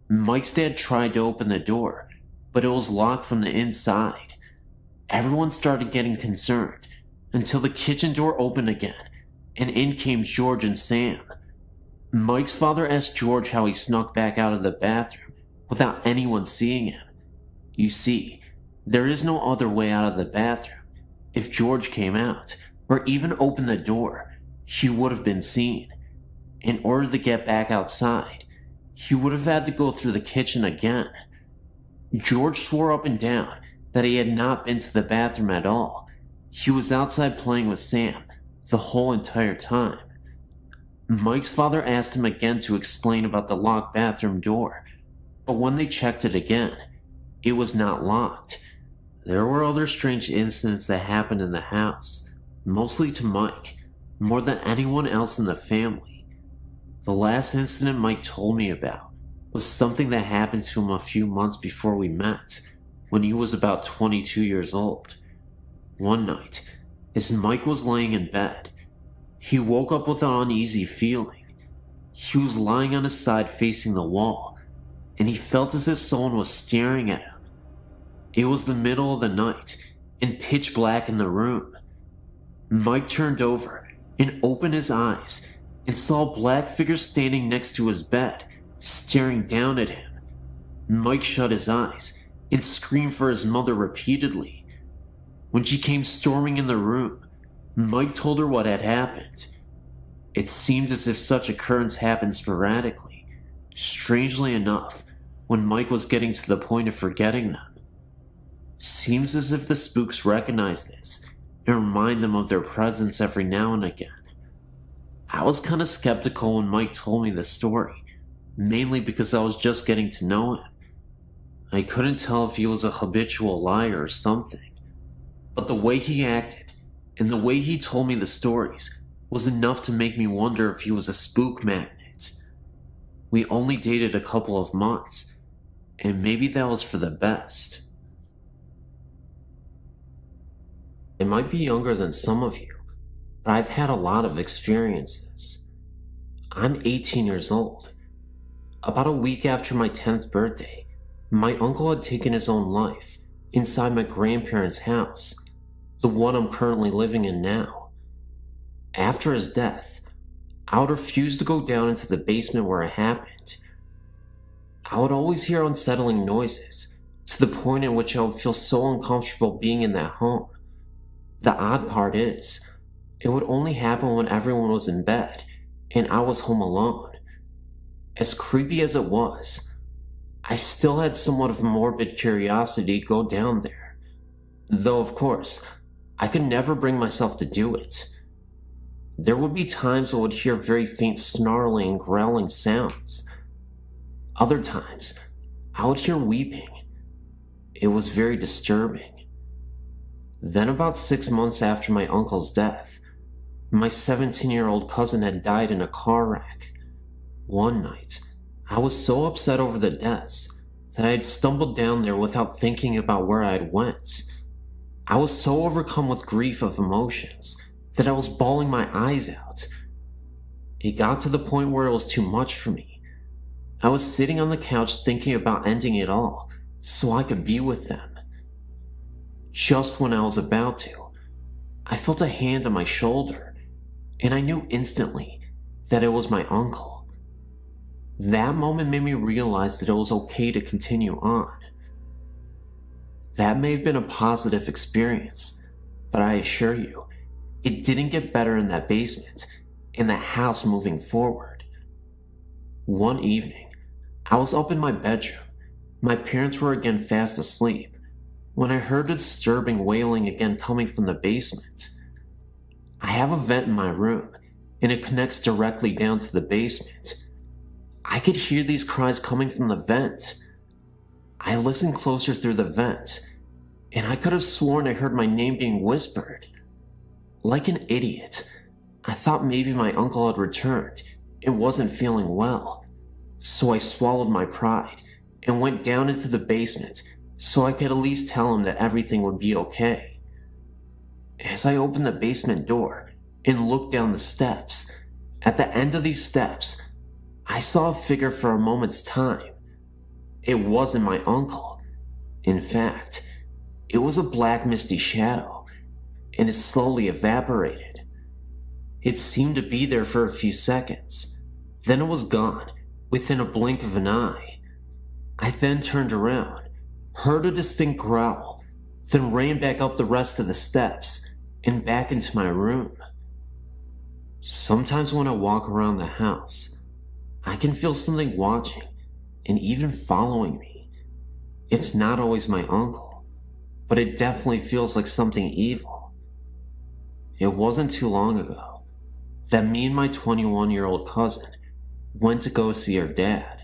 Mike's dad tried to open the door, but it was locked from the inside. Everyone started getting concerned until the kitchen door opened again, and in came George and Sam. Mike's father asked George how he snuck back out of the bathroom without anyone seeing him. You see, there is no other way out of the bathroom. If George came out, or even opened the door, he would have been seen. In order to get back outside, he would have had to go through the kitchen again. George swore up and down that he had not been to the bathroom at all. He was outside playing with Sam the whole entire time. Mike's father asked him again to explain about the locked bathroom door, but when they checked it again, it was not locked. There were other strange incidents that happened in the house, mostly to Mike, more than anyone else in the family. The last incident Mike told me about was something that happened to him a few months before we met, when he was about 22 years old. One night, as Mike was laying in bed, he woke up with an uneasy feeling. He was lying on his side facing the wall, and he felt as if someone was staring at him. It was the middle of the night, and pitch black in the room. Mike turned over and opened his eyes and saw a black figure standing next to his bed, staring down at him. Mike shut his eyes and screamed for his mother repeatedly. When she came storming in the room, Mike told her what had happened. It seemed as if such occurrence happened sporadically, strangely enough, when Mike was getting to the point of forgetting them. Seems as if the spooks recognize this and remind them of their presence every now and again. I was kinda skeptical when Mike told me the story, mainly because I was just getting to know him. I couldn't tell if he was a habitual liar or something, but the way he acted and the way he told me the stories was enough to make me wonder if he was a spook magnet. We only dated a couple of months, and maybe that was for the best. I might be younger than some of you, but I've had a lot of experiences. I'm 18 years old. About a week after my 10th birthday, my uncle had taken his own life inside my grandparents' house, the one I'm currently living in now. After his death, I would refuse to go down into the basement where it happened. I would always hear unsettling noises, to the point in which I would feel so uncomfortable being in that home. The odd part is, It would only happen when everyone was in bed and I was home alone. As creepy as it was, I still had somewhat of morbid curiosity to go down there. Though, of course, I could never bring myself to do it. There would be times I would hear very faint snarling and growling sounds. Other times, I would hear weeping. It was very disturbing. Then about 6 months after my uncle's death, my 17-year-old cousin had died in a car wreck. One night, I was so upset over the deaths that I had stumbled down there without thinking about where I had went. I was so overcome with grief of emotions that I was bawling my eyes out. It got to the point where it was too much for me. I was sitting on the couch thinking about ending it all so I could be with them. Just when I was about to, I felt a hand on my shoulder, and I knew instantly that it was my uncle. That moment made me realize that it was okay to continue on. That may have been a positive experience, but I assure you, it didn't get better in that basement and the house moving forward. One evening, I was up in my bedroom. My parents were again fast asleep when I heard a disturbing wailing again coming from the basement. I have a vent in my room, and it connects directly down to the basement. I could hear these cries coming from the vent. I listened closer through the vent, and I could have sworn I heard my name being whispered. Like an idiot, I thought maybe my uncle had returned and wasn't feeling well, so I swallowed my pride and went down into the basement so I could at least tell him that everything would be okay. As I opened the basement door and looked down the steps, at the end of these steps, I saw a figure for a moment's time. It wasn't my uncle. In fact, it was a black misty shadow, and it slowly evaporated. It seemed to be there for a few seconds, then it was gone within a blink of an eye. I then turned around, heard a distinct growl, then ran back up the rest of the steps and back into my room. Sometimes when I walk around the house, I can feel something watching and even following me. It's not always my uncle, but it definitely feels like something evil. It wasn't too long ago that me and my 21-year-old cousin went to go see her dad.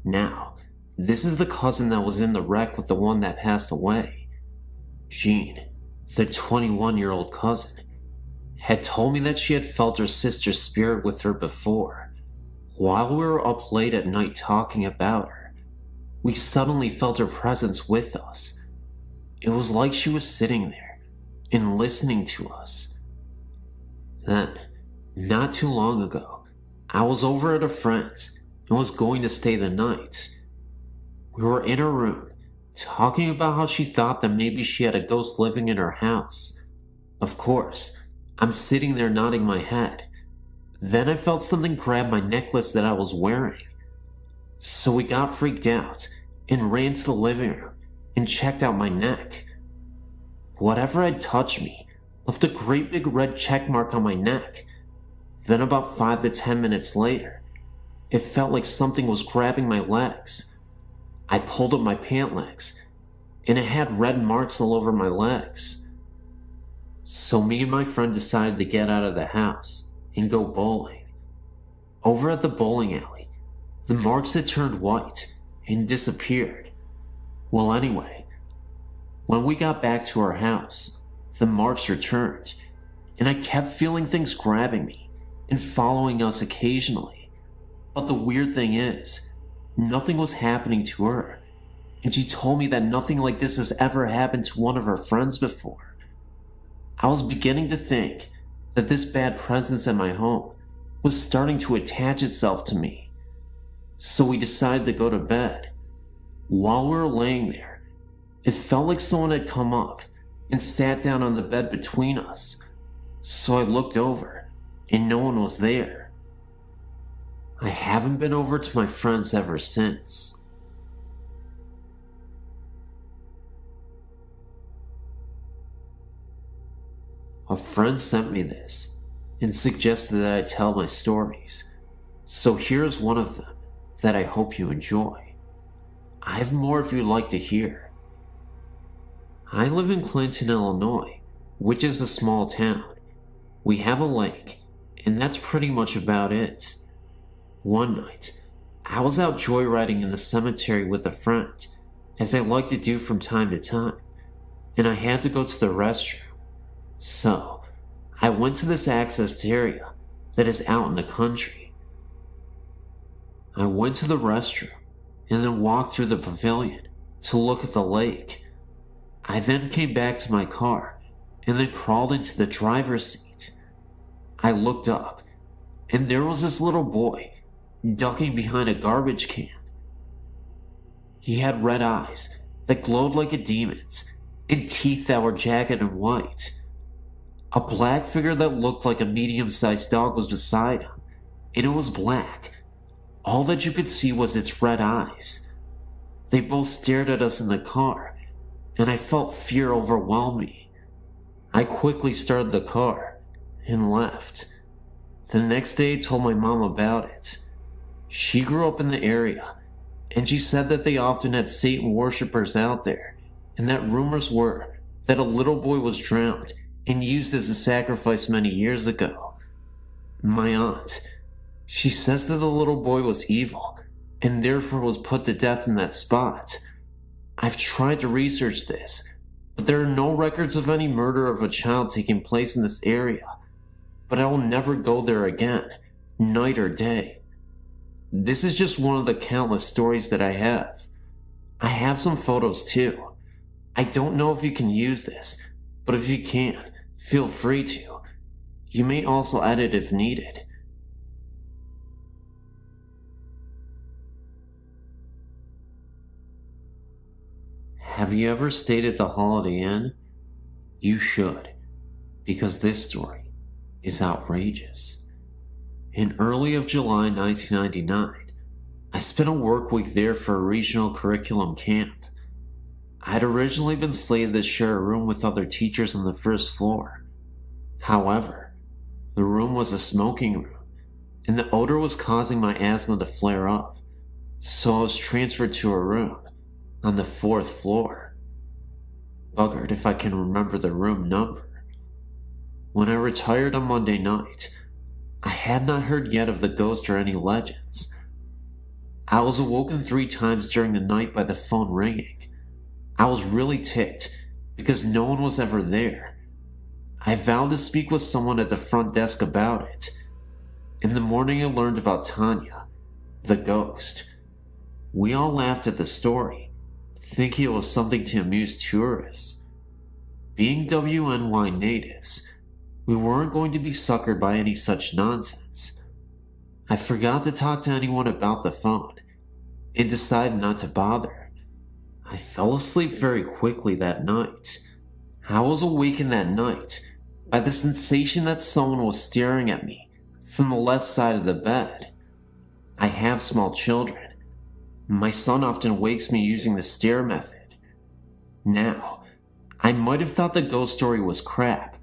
Now, this is the cousin that was in the wreck with the one that passed away. Jean, the 21-year-old cousin, had told me that she had felt her sister's spirit with her before. While we were up late at night talking about her, we suddenly felt her presence with us. It was like she was sitting there and listening to us. Then, not too long ago, I was over at a friend's and was going to stay the night. We were in her room, talking about how she thought that maybe she had a ghost living in her house. Of course, I'm sitting there nodding my head. Then I felt something grab my necklace that I was wearing. So we got freaked out and ran to the living room and checked out my neck. Whatever had touched me left a great big red check mark on my neck. Then about 5 to 10 minutes later, it felt like something was grabbing my legs. I pulled up my pant legs, and it had red marks all over my legs. So me and my friend decided to get out of the house and go bowling. Over at the bowling alley, the marks had turned white and disappeared. Well, anyway, when we got back to our house, the marks returned, and I kept feeling things grabbing me and following us occasionally. But the weird thing is, nothing was happening to her, and she told me that nothing like this has ever happened to one of her friends before. I was beginning to think that this bad presence in my home was starting to attach itself to me. So we decided to go to bed. While we were laying there, it felt like someone had come up and sat down on the bed between us. So I looked over, and no one was there. I haven't been over to my friend's ever since. A friend sent me this and suggested that I tell my stories, so here's one of them that I hope you enjoy. I have more if you'd like to hear. I live in Clinton, Illinois, which is a small town. We have a lake, and that's pretty much about it. One night, I was out joyriding in the cemetery with a friend, as I like to do from time to time, and I had to go to the restroom. So, I went to this accessed area that is out in the country. I went to the restroom and then walked through the pavilion to look at the lake. I then came back to my car and then crawled into the driver's seat. I looked up and there was this little boy ducking behind a garbage can. He had red eyes that glowed like a demon's and teeth that were jagged and white. A black figure that looked like a medium-sized dog was beside him, and it was black. All that you could see was its red eyes. They both stared at us in the car, and I felt fear overwhelm me. I quickly started the car and left. The next day I told my mom about it. She grew up in the area, and she said that they often had Satan worshippers out there, and that rumors were that a little boy was drowned and used as a sacrifice many years ago. My aunt, she says that the little boy was evil and therefore was put to death in that spot. I've tried to research this, but there are no records of any murder of a child taking place in this area. But I will never go there again, night or day. This is just one of the countless stories that I have. I have some photos too. I don't know if you can use this, but if you can, feel free to. You may also edit if needed. Have you ever stayed at the Holiday Inn? You should, because this story is outrageous. In early of July 1999, I spent a work week there for a regional curriculum camp. I had originally been slated to share a room with other teachers on the first floor. However, the room was a smoking room, and the odor was causing my asthma to flare up, so I was transferred to a room on the fourth floor. Buggered if I can remember the room number. When I retired on Monday night, I had not heard yet of the ghost or any legends. I was awoken 3 times during the night by the phone ringing. I was really ticked because no one was ever there. I vowed to speak with someone at the front desk about it. In the morning I learned about Tanya, the ghost. We all laughed at the story, thinking it was something to amuse tourists. Being WNY natives, we weren't going to be suckered by any such nonsense. I forgot to talk to anyone about the phone and decided not to bother. I fell asleep very quickly that night. I was awakened that night by the sensation that someone was staring at me from the left side of the bed. I have small children. My son often wakes me using the stare method. Now, I might have thought the ghost story was crap,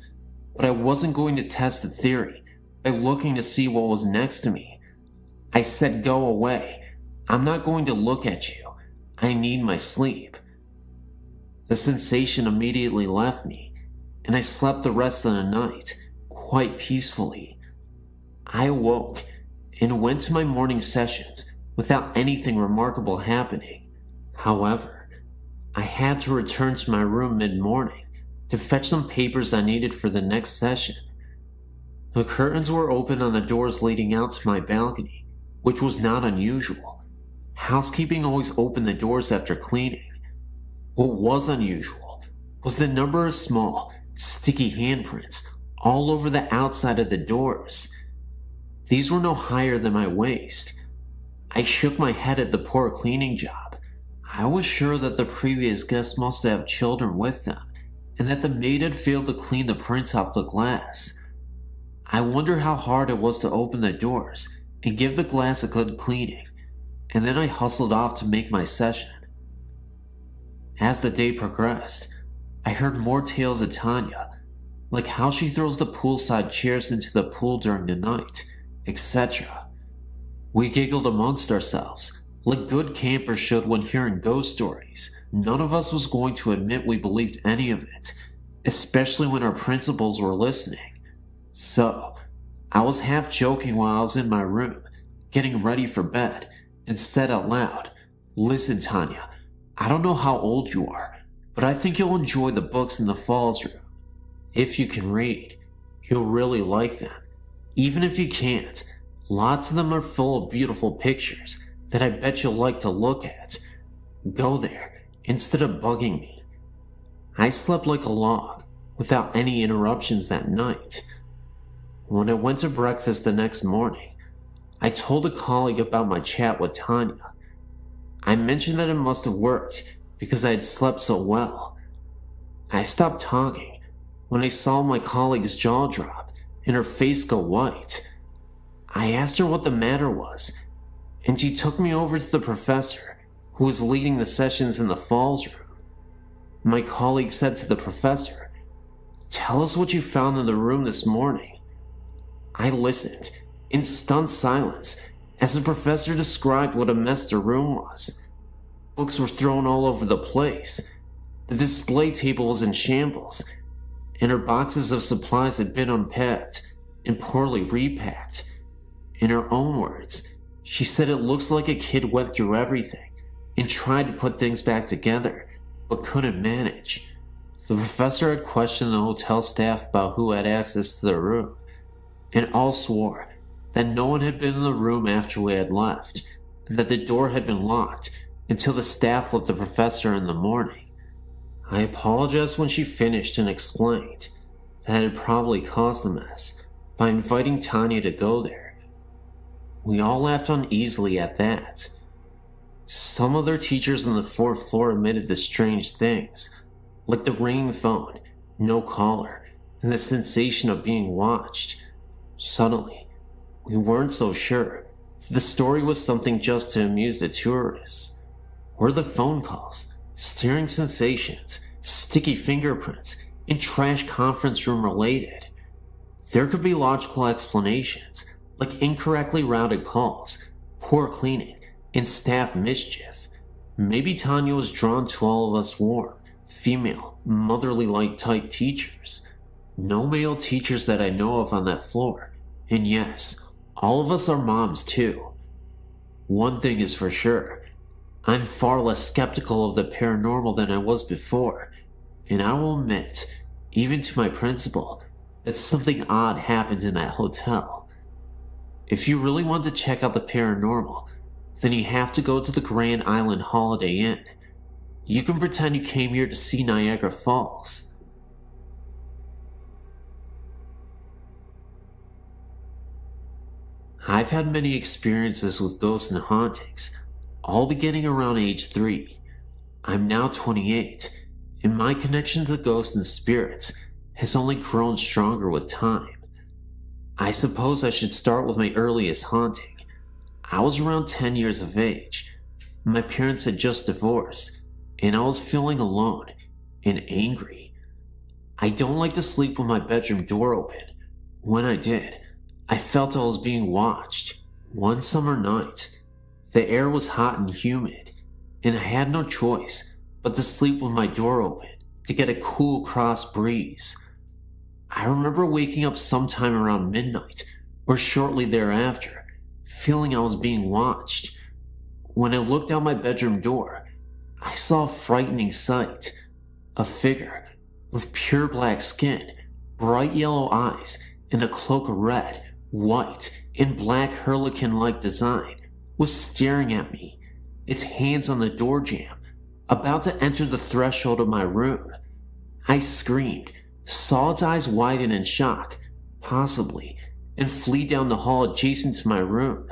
but I wasn't going to test the theory by looking to see what was next to me. I said, "Go away. I'm not going to look at you. I need my sleep." The sensation immediately left me, and I slept the rest of the night quite peacefully. I awoke and went to my morning sessions without anything remarkable happening. However, I had to return to my room mid-morning to fetch some papers I needed for the next session. The curtains were open on the doors leading out to my balcony, which was not unusual. Housekeeping always opened the doors after cleaning. What was unusual was the number of small, sticky handprints all over the outside of the doors. These were no higher than my waist. I shook my head at the poor cleaning job. I was sure that the previous guests must have children with them, and that the maid had failed to clean the prints off the glass. I wonder how hard it was to open the doors and give the glass a good cleaning, and then I hustled off to make my session. As the day progressed, I heard more tales of Tanya, like how she throws the poolside chairs into the pool during the night, etc. We giggled amongst ourselves, like good campers should when hearing ghost stories. None of us was going to admit we believed any of it, especially when our principals were listening. So, I was half joking while I was in my room, getting ready for bed, and said out loud, "Listen, Tanya, I don't know how old you are, but I think you'll enjoy the books in the Falls room. If you can read, you'll really like them. Even if you can't, lots of them are full of beautiful pictures that I bet you'll like to look at. Go there instead of bugging me." I slept like a log, without any interruptions that night. When I went to breakfast the next morning, I told a colleague about my chat with Tanya. I mentioned that it must have worked because I had slept so well. I stopped talking when I saw my colleague's jaw drop and her face go white. I asked her what the matter was, and she took me over to the professor who was leading the sessions in the Falls room. My colleague said to the professor, "Tell us what you found in the room this morning." I listened in stunned silence as the professor described what a mess the room was. Books were thrown all over the place. The display table was in shambles, and her boxes of supplies had been unpacked and poorly repacked. In her own words, she said it looks like a kid went through everything and tried to put things back together, but couldn't manage. The professor had questioned the hotel staff about who had access to the room, and all swore that no one had been in the room after we had left, and that the door had been locked until the staff let the professor in the morning. I apologized when she finished and explained that it had probably caused the mess by inviting Tanya to go there. We all laughed uneasily at that. Some other teachers on the fourth floor admitted the strange things, like the ringing phone, no caller, and the sensation of being watched. Suddenly, we weren't so sure if the story was something just to amuse the tourists. Were the phone calls, stirring sensations, sticky fingerprints, and trash conference room related? There could be logical explanations, like incorrectly routed calls, poor cleaning, and staff mischief. Maybe Tanya was drawn to all of us warm, female, motherly-like type teachers. No male teachers that I know of on that floor, and yes, all of us are moms too. One thing is for sure, I'm far less skeptical of the paranormal than I was before, and I will admit, even to my principal, that something odd happened in that hotel. If you really want to check out the paranormal, then you have to go to the Grand Island Holiday Inn. You can pretend you came here to see Niagara Falls. I've had many experiences with ghosts and hauntings, all beginning around age 3. I'm now 28, and my connection to ghosts and spirits has only grown stronger with time. I suppose I should start with my earliest haunting. I was around 10 years of age. My parents had just divorced, and I was feeling alone and angry. I don't like to sleep with my bedroom door open. When I did, I felt I was being watched. One summer night, the air was hot and humid, and I had no choice but to sleep with my door open to get a cool cross breeze. I remember waking up sometime around midnight or shortly thereafter, feeling I was being watched. When I looked out my bedroom door, I saw a frightening sight. A figure with pure black skin, bright yellow eyes, and a cloak of red, white, and black harlequin-like design was staring at me, its hands on the door jamb, about to enter the threshold of my room. I screamed, saw its eyes widen in shock, possibly, and flee down the hall adjacent to my room.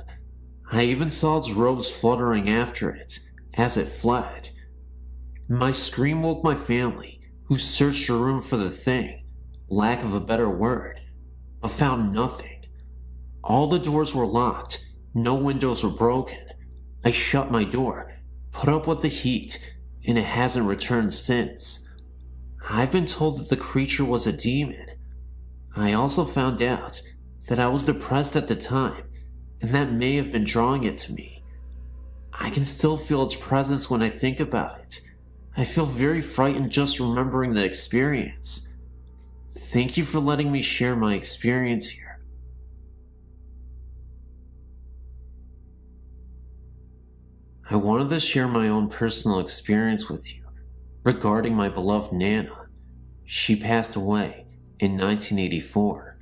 I even saw its robes fluttering after it as it fled. My scream woke my family, who searched the room for the thing, lack of a better word, but found nothing. All the doors were locked, no windows were broken. I shut my door, put up with the heat, and it hasn't returned since. I've been told that the creature was a demon, I also found out that I was depressed at the time, and that may have been drawing it to me. I can still feel its presence when I think about it. I feel very frightened just remembering the experience. Thank you for letting me share my experience here. I wanted to share my own personal experience with you regarding my beloved Nana. She passed away in 1984.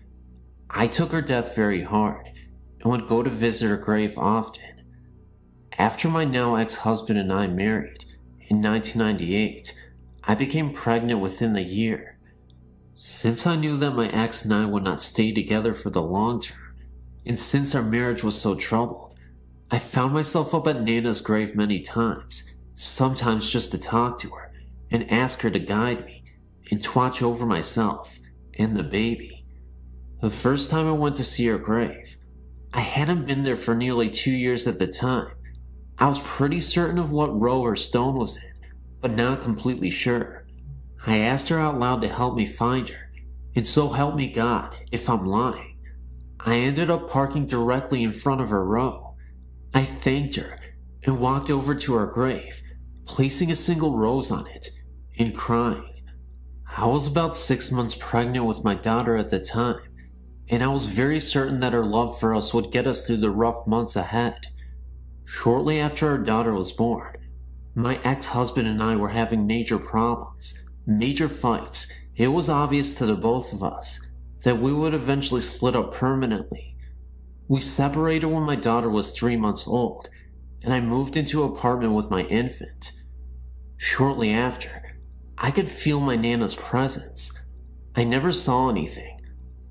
I took her death very hard and would go to visit her grave often. After my now ex-husband and I married in 1998, I became pregnant within the year. Since I knew that my ex and I would not stay together for the long term, and since our marriage was so troubled, I found myself up at Nana's grave many times, sometimes just to talk to her and ask her to guide me and to watch over myself and the baby. The first time I went to see her grave, I hadn't been there for nearly 2 years at the time. I was pretty certain of what row her stone was in, but not completely sure. I asked her out loud to help me find her, and so help me God if I'm lying. I ended up parking directly in front of her row. I thanked her and walked over to her grave, placing a single rose on it, and crying. I was about 6 months pregnant with my daughter at the time, and I was very certain that her love for us would get us through the rough months ahead. Shortly after our daughter was born, my ex-husband and I were having major problems, major fights. It was obvious to the both of us that we would eventually split up permanently. We separated when my daughter was 3 months old, and I moved into an apartment with my infant. Shortly after, I could feel my Nana's presence. I never saw anything.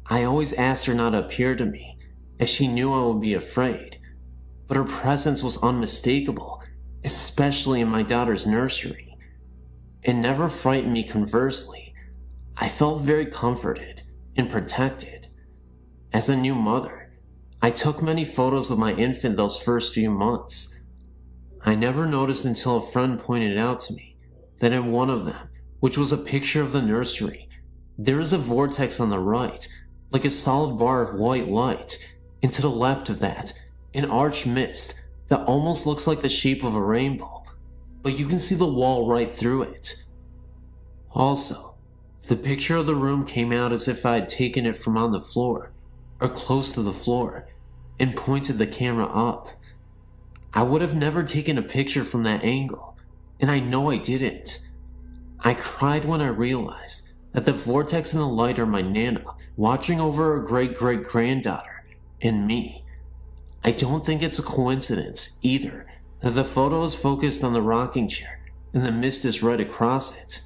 I always asked her not to appear to me, as she knew I would be afraid. But her presence was unmistakable, especially in my daughter's nursery. It never frightened me, conversely. I felt very comforted and protected. As a new mother, I took many photos of my infant those first few months. I never noticed until a friend pointed out to me that in one of them, which was a picture of the nursery, there is a vortex on the right, like a solid bar of white light, and to the left of that, an arched mist that almost looks like the shape of a rainbow, but you can see the wall right through it. Also, the picture of the room came out as if I had taken it from on the floor, or close to the floor, and pointed the camera up. I would have never taken a picture from that angle, and I know I didn't. I cried when I realized that the vortex and the light are my Nana watching over her great-great-granddaughter and me. I don't think it's a coincidence, either, that the photo is focused on the rocking chair and the mist is right across it.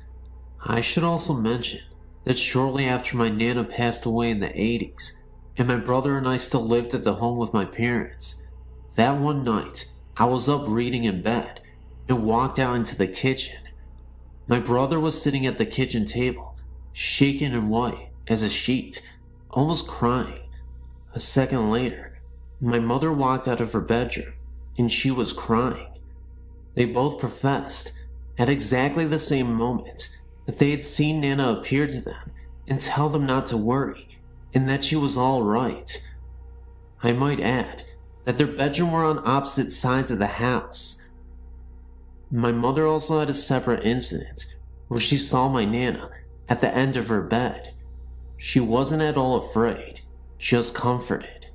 I should also mention that shortly after my Nana passed away in the 80s, and my brother and I still lived at the home with my parents, that one night I was up reading in bed and walked out into the kitchen. My brother was sitting at the kitchen table, shaken and white as a sheet, almost crying. A second later, my mother walked out of her bedroom, and she was crying. They both professed, at exactly the same moment, that they had seen Nana appear to them and tell them not to worry, and that she was all right. I might add that their bedrooms were on opposite sides of the house. My mother also had a separate incident where she saw my Nana at the end of her bed. She wasn't at all afraid, just comforted.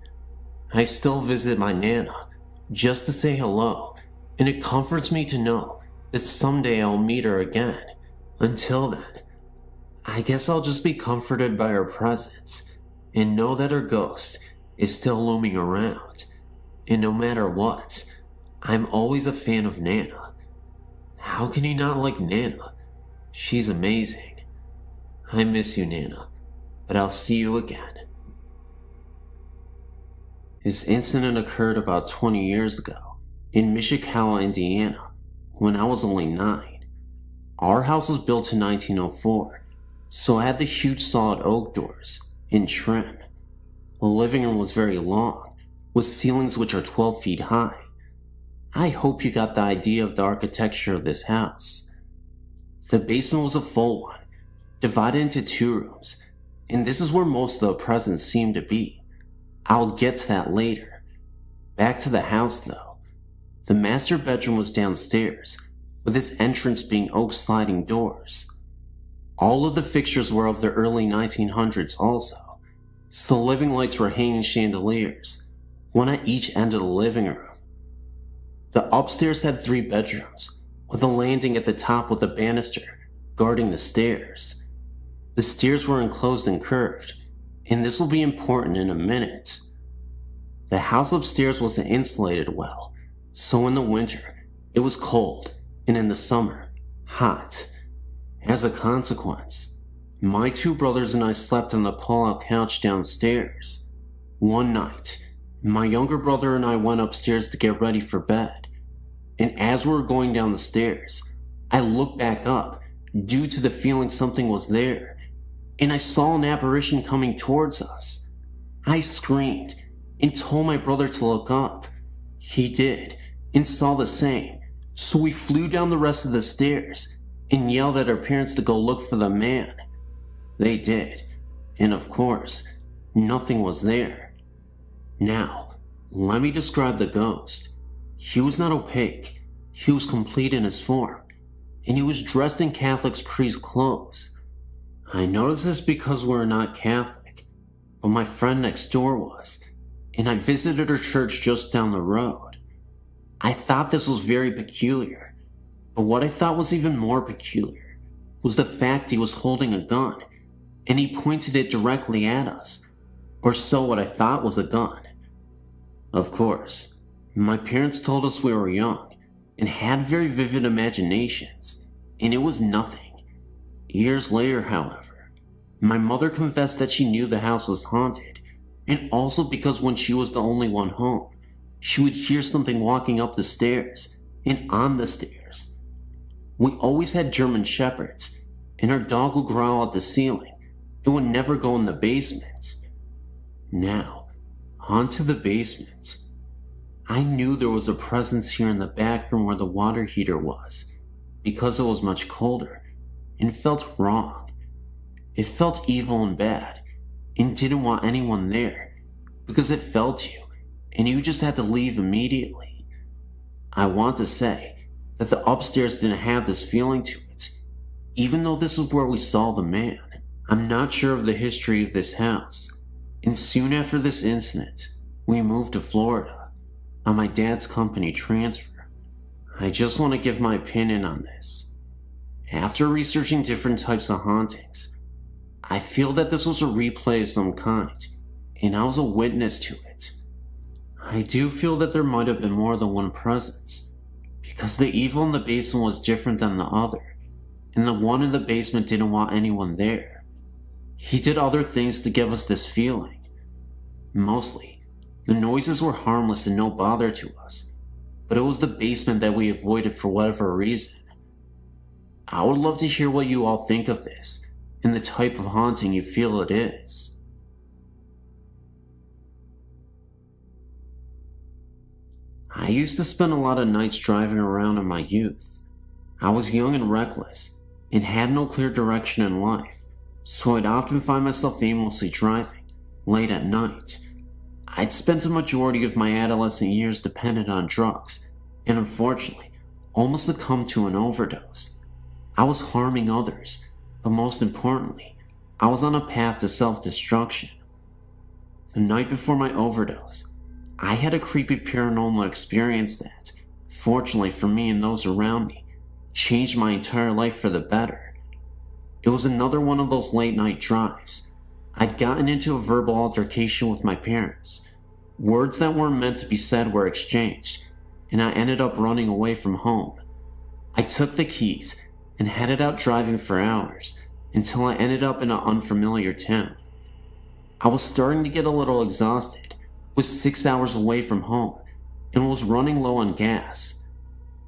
I still visit my Nana, just to say hello, and it comforts me to know that someday I'll meet her again. Until then, I guess I'll just be comforted by her presence, and know that her ghost is still looming around. And no matter what, I'm always a fan of Nana. How can you not like Nana? She's amazing. I miss you, Nana, but I'll see you again. This incident occurred about 20 years ago in Mishikawa, Indiana, when I was only 9. Our house was built in 1904, so it had the huge solid oak doors and trim. The living room was very long, with ceilings which are 12 feet high. I hope you got the idea of the architecture of this house. The basement was a full one, divided into 2 rooms, and this is where most of the presents seem to be. I'll get to that later. Back to the house though. The master bedroom was downstairs, with its entrance being oak sliding doors. All of the fixtures were of the early 1900s also, so the living lights were hanging chandeliers, one at each end of the living room. The upstairs had 3 bedrooms, with a landing at the top with a banister guarding the stairs. The stairs were enclosed and curved, and this will be important in a minute. The house upstairs wasn't insulated well, so in the winter it was cold, and in the summer, hot. As a consequence, my 2 brothers and I slept on the pull-out couch downstairs. One night, my younger brother and I went upstairs to get ready for bed, and as we were going down the stairs, I looked back up due to the feeling something was there, and I saw an apparition coming towards us. I screamed and told my brother to look up. He did, and saw the same, so we flew down the rest of the stairs and yelled at our parents to go look for the man. They did, and of course, nothing was there. Now, let me describe the ghost. He was not opaque, he was complete in his form, and he was dressed in Catholic priest clothes. I noticed this because we're not Catholic, but my friend next door was, and I visited her church just down the road. I thought this was very peculiar, but what I thought was even more peculiar was the fact he was holding a gun, and he pointed it directly at us, or so what I thought was a gun. Of course, my parents told us we were young and had very vivid imaginations, and it was nothing. Years later, however, my mother confessed that she knew the house was haunted, and also because when she was the only one home, she would hear something walking up the stairs and on the stairs. We always had German shepherds, and our dog would growl at the ceiling. It would never go in the basement. Now, onto the basement. I knew there was a presence here in the back room where the water heater was, because it was much colder, and felt wrong. It felt evil and bad, and didn't want anyone there, because it felt you, and you just had to leave immediately. I want to say that the upstairs didn't have this feeling to it, even though this is where we saw the man. I'm not sure of the history of this house, and soon after this incident, we moved to Florida on my dad's company transfer. I just want to give my opinion on this. After researching different types of hauntings, I feel that this was a replay of some kind, and I was a witness to it. I do feel that there might have been more than one presence, because the evil in the basement was different than the other, and the one in the basement didn't want anyone there. He did other things to give us this feeling. Mostly, the noises were harmless and no bother to us, but it was the basement that we avoided for whatever reason. I would love to hear what you all think of this, and the type of haunting you feel it is. I used to spend a lot of nights driving around in my youth. I was young and reckless, and had no clear direction in life, so I'd often find myself aimlessly driving, late at night. I'd spent a majority of my adolescent years dependent on drugs, and unfortunately, almost succumbed to an overdose. I was harming others, but most importantly, I was on a path to self-destruction. The night before my overdose, I had a creepy paranormal experience that, fortunately for me and those around me, changed my entire life for the better. It was another one of those late night drives. I'd gotten into a verbal altercation with my parents. Words that weren't meant to be said were exchanged, and I ended up running away from home. I took the keys and headed out driving for hours until I ended up in an unfamiliar town. I was starting to get a little exhausted, was 6 hours away from home, and was running low on gas.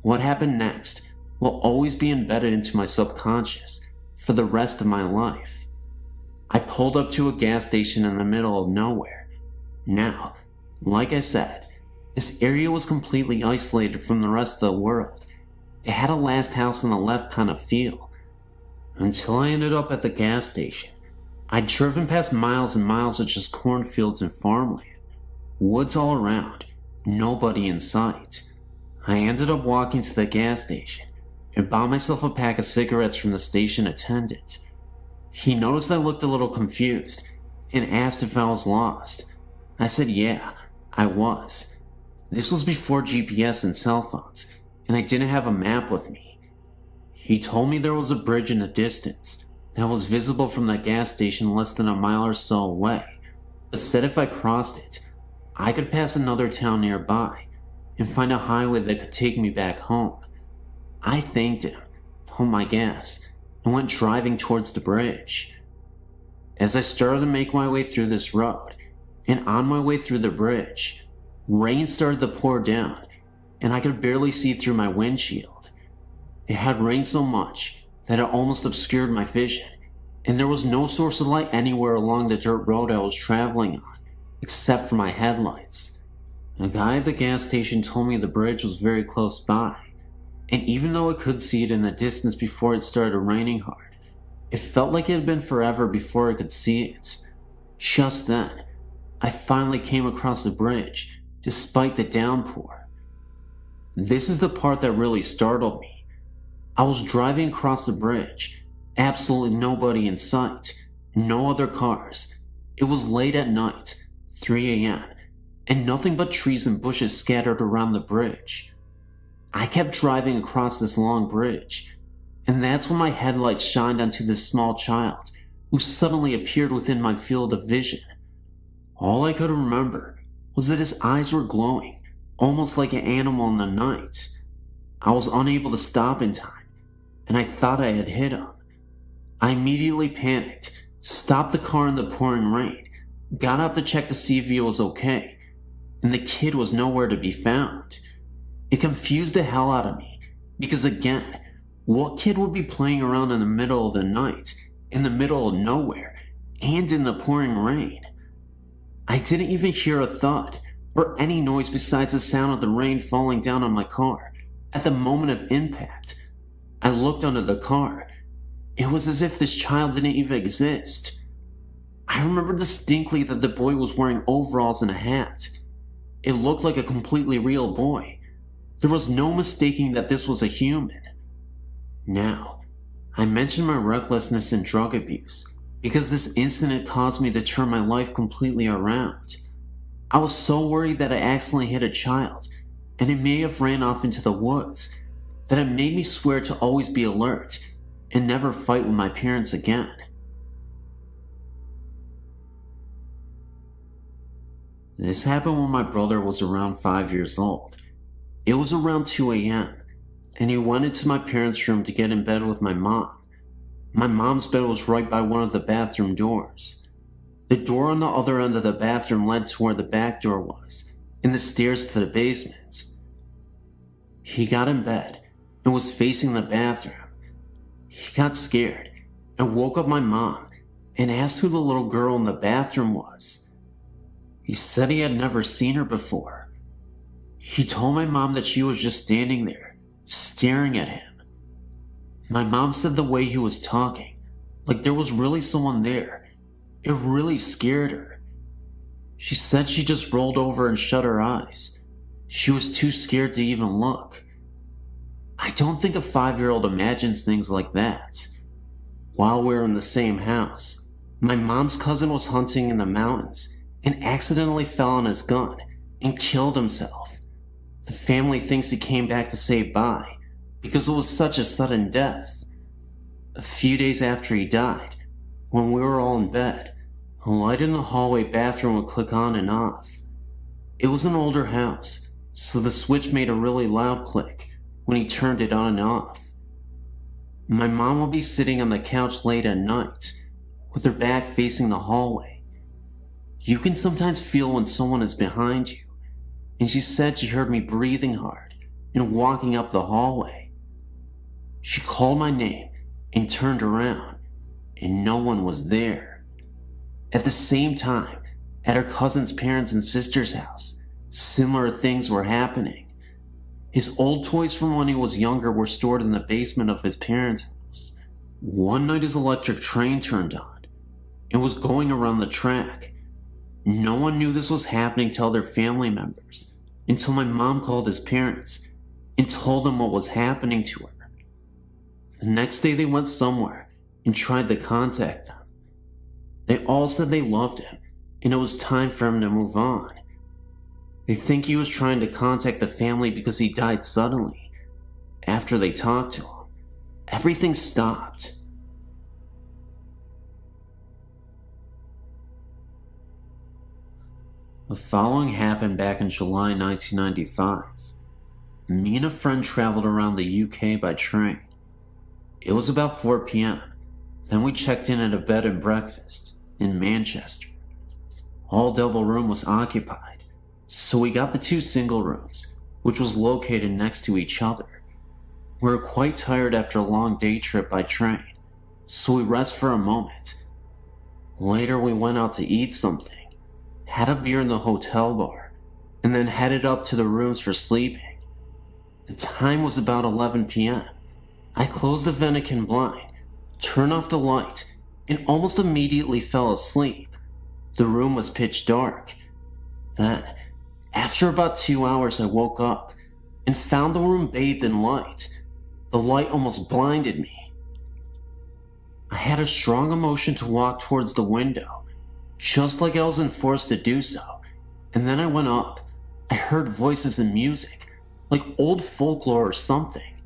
What happened next will always be embedded into my subconscious for the rest of my life. I pulled up to a gas station in the middle of nowhere. Now, like I said, this area was completely isolated from the rest of the world. It had a last house on the left kind of feel. Until I ended up at the gas station, I'd driven past miles and miles of just cornfields and farmland, woods all around, nobody in sight. I ended up walking to the gas station and bought myself a pack of cigarettes from the station attendant. He noticed I looked a little confused and asked if I was lost. I said yeah, I was. This was before GPS and cell phones, and I didn't have a map with me. He told me there was a bridge in the distance that was visible from the gas station less than a mile or so away, but said if I crossed it, I could pass another town nearby and find a highway that could take me back home. I thanked him, pumped my gas, and went driving towards the bridge. As I started to make my way through this road, and on my way through the bridge, rain started to pour down, and I could barely see through my windshield. It had rained so much that it almost obscured my vision, and there was no source of light anywhere along the dirt road I was traveling on, except for my headlights. The guy at the gas station told me the bridge was very close by, and even though I could see it in the distance before it started raining hard, it felt like it had been forever before I could see it. Just then, I finally came across the bridge, despite the downpour. This is the part that really startled me. I was driving across the bridge, absolutely nobody in sight, no other cars. It was late at night, 3 a.m., and nothing but trees and bushes scattered around the bridge. I kept driving across this long bridge, and that's when my headlights shined onto this small child who suddenly appeared within my field of vision. All I could remember was that his eyes were glowing, almost like an animal in the night. I was unable to stop in time, and I thought I had hit him. I immediately panicked, stopped the car in the pouring rain, got out to check to see if he was okay, and the kid was nowhere to be found. It confused the hell out of me, because again, what kid would be playing around in the middle of the night, in the middle of nowhere, and in the pouring rain? I didn't even hear a thud, or any noise besides the sound of the rain falling down on my car. At the moment of impact, I looked under the car. It was as if this child didn't even exist. I remember distinctly that the boy was wearing overalls and a hat. It looked like a completely real boy. There was no mistaking that this was a human. Now, I mentioned my recklessness and drug abuse because this incident caused me to turn my life completely around. I was so worried that I accidentally hit a child, and it may have ran off into the woods, that it made me swear to always be alert and never fight with my parents again. This happened when my brother was around 5 years old. It was around 2 a.m., and he went into my parents' room to get in bed with my mom. My mom's bed was right by one of the bathroom doors. The door on the other end of the bathroom led to where the back door was, and the stairs to the basement. He got in bed and was facing the bathroom. He got scared and woke up my mom and asked who the little girl in the bathroom was. He said he had never seen her before. He told my mom that she was just standing there, staring at him. My mom said the way he was talking, like there was really someone there, it really scared her. She said she just rolled over and shut her eyes. She was too scared to even look. I don't think a 5-year-old imagines things like that. While we were in the same house, my mom's cousin was hunting in the mountains and accidentally fell on his gun and killed himself. The family thinks he came back to say bye because it was such a sudden death. A few days after he died, when we were all in bed, a light in the hallway bathroom would click on and off. It was an older house, so the switch made a really loud click when he turned it on and off. My mom would be sitting on the couch late at night, with her back facing the hallway. You can sometimes feel when someone is behind you, and she said she heard me breathing hard and walking up the hallway. She called my name and turned around, and no one was there. At the same time, at her cousin's parents' and sister's house, similar things were happening. His old toys from when he was younger were stored in the basement of his parents' house. One night his electric train turned on, and was going around the track. No one knew this was happening to other family members until my mom called his parents and told them what was happening to her. The next day they went somewhere and tried to contact them. They all said they loved him and it was time for him to move on. They think he was trying to contact the family because he died suddenly. After they talked to him, everything stopped. The following happened back in July 1995. Me and a friend traveled around the UK by train. It was about 4 p.m. Then we checked in at a bed and breakfast in Manchester. All double room was occupied, so we got the 2 single rooms, which was located next to each other. We were quite tired after a long day trip by train, so we rest for a moment. Later we went out to eat something, had a beer in the hotel bar, and then headed up to the rooms for sleeping. The time was about 11 p.m. I closed the Vatican blind, turned off the light, and almost immediately fell asleep. The room was pitch dark. Then, after about 2 hours, I woke up and found the room bathed in light. The light almost blinded me. I had a strong emotion to walk towards the window, just like I was enforced to do so, and then I went up. I heard voices and music, like old folklore or something.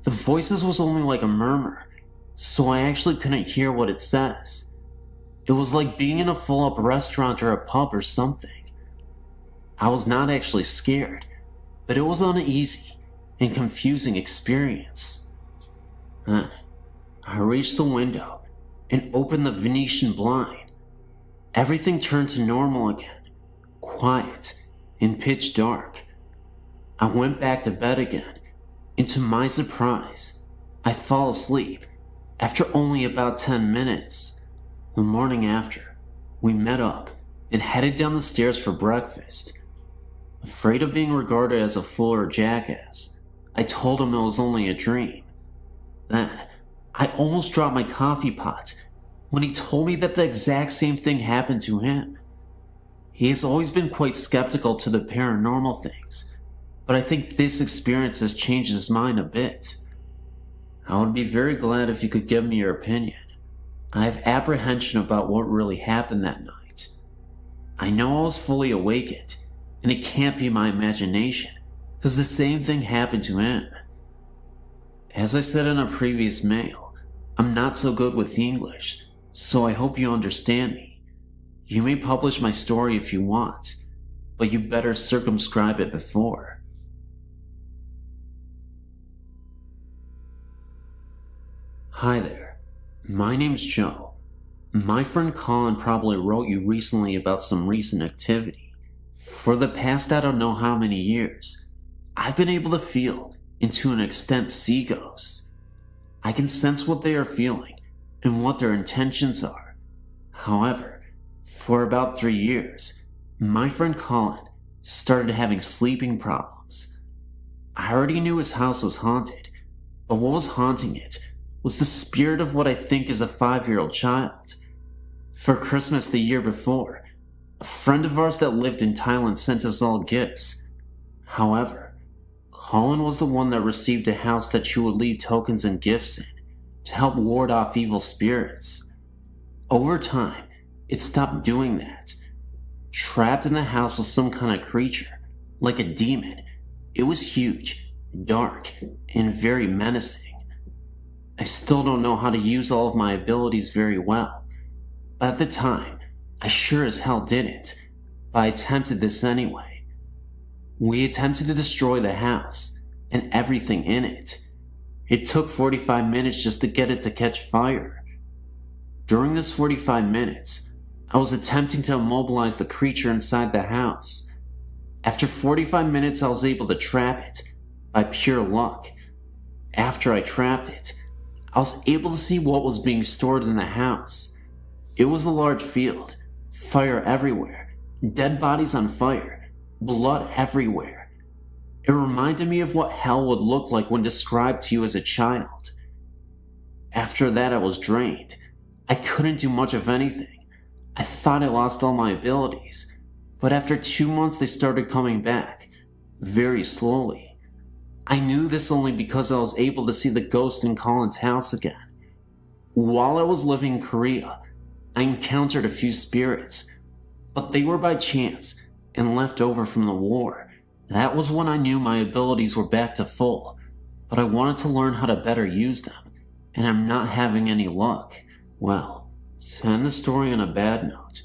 The voices was only like a murmur, so I actually couldn't hear what it says. It was like being in a full-up restaurant or a pub or something. I was not actually scared, but it was an uneasy and confusing experience. I reached the window and opened the Venetian blind. Everything turned to normal again, quiet and pitch dark. I went back to bed again, and to my surprise, I fell asleep after only about 10 minutes. The morning after, we met up and headed down the stairs for breakfast. Afraid of being regarded as a fool or jackass, I told him it was only a dream. Then, I almost dropped my coffee pot when he told me that the exact same thing happened to him. He has always been quite skeptical to the paranormal things, but I think this experience has changed his mind a bit. I would be very glad if you could give me your opinion. I have apprehension about what really happened that night. I know I was fully awakened, and it can't be my imagination, because the same thing happened to him. As I said in a previous mail, I'm not so good with English, so I hope you understand me. You may publish my story if you want, but you better circumscribe it before. Hi there, my name's Joe. My friend Colin probably wrote you recently about some recent activity. For the past I don't know how many years, I've been able to feel, and to an extent see ghosts. I can sense what they are feeling and what their intentions are. However, for about 3 years, my friend Colin started having sleeping problems. I already knew his house was haunted, but what was haunting it was the spirit of what I think is a 5-year-old child. For Christmas the year before, a friend of ours that lived in Thailand sent us all gifts. However, Colin was the one that received a house that you would leave tokens and gifts in to help ward off evil spirits. Over time, it stopped doing that. Trapped in the house was some kind of creature, like a demon. It was huge, dark, and very menacing. I still don't know how to use all of my abilities very well, but at the time, I sure as hell didn't, but I attempted this anyway. We attempted to destroy the house, and everything in it. It took 45 minutes just to get it to catch fire. During this 45 minutes, I was attempting to immobilize the creature inside the house. After 45 minutes, I was able to trap it, by pure luck. After I trapped it, I was able to see what was being stored in the house. It was a large field, fire everywhere, dead bodies on fire, blood everywhere. It reminded me of what hell would look like when described to you as a child. After that, I was drained. I couldn't do much of anything. I thought I lost all my abilities, but after 2 months they started coming back, very slowly. I knew this only because I was able to see the ghost in Colin's house again. While I was living in Korea, I encountered a few spirits, but they were by chance and left over from the war. That was when I knew my abilities were back to full, but I wanted to learn how to better use them, and I'm not having any luck. Well, to end the story on a bad note,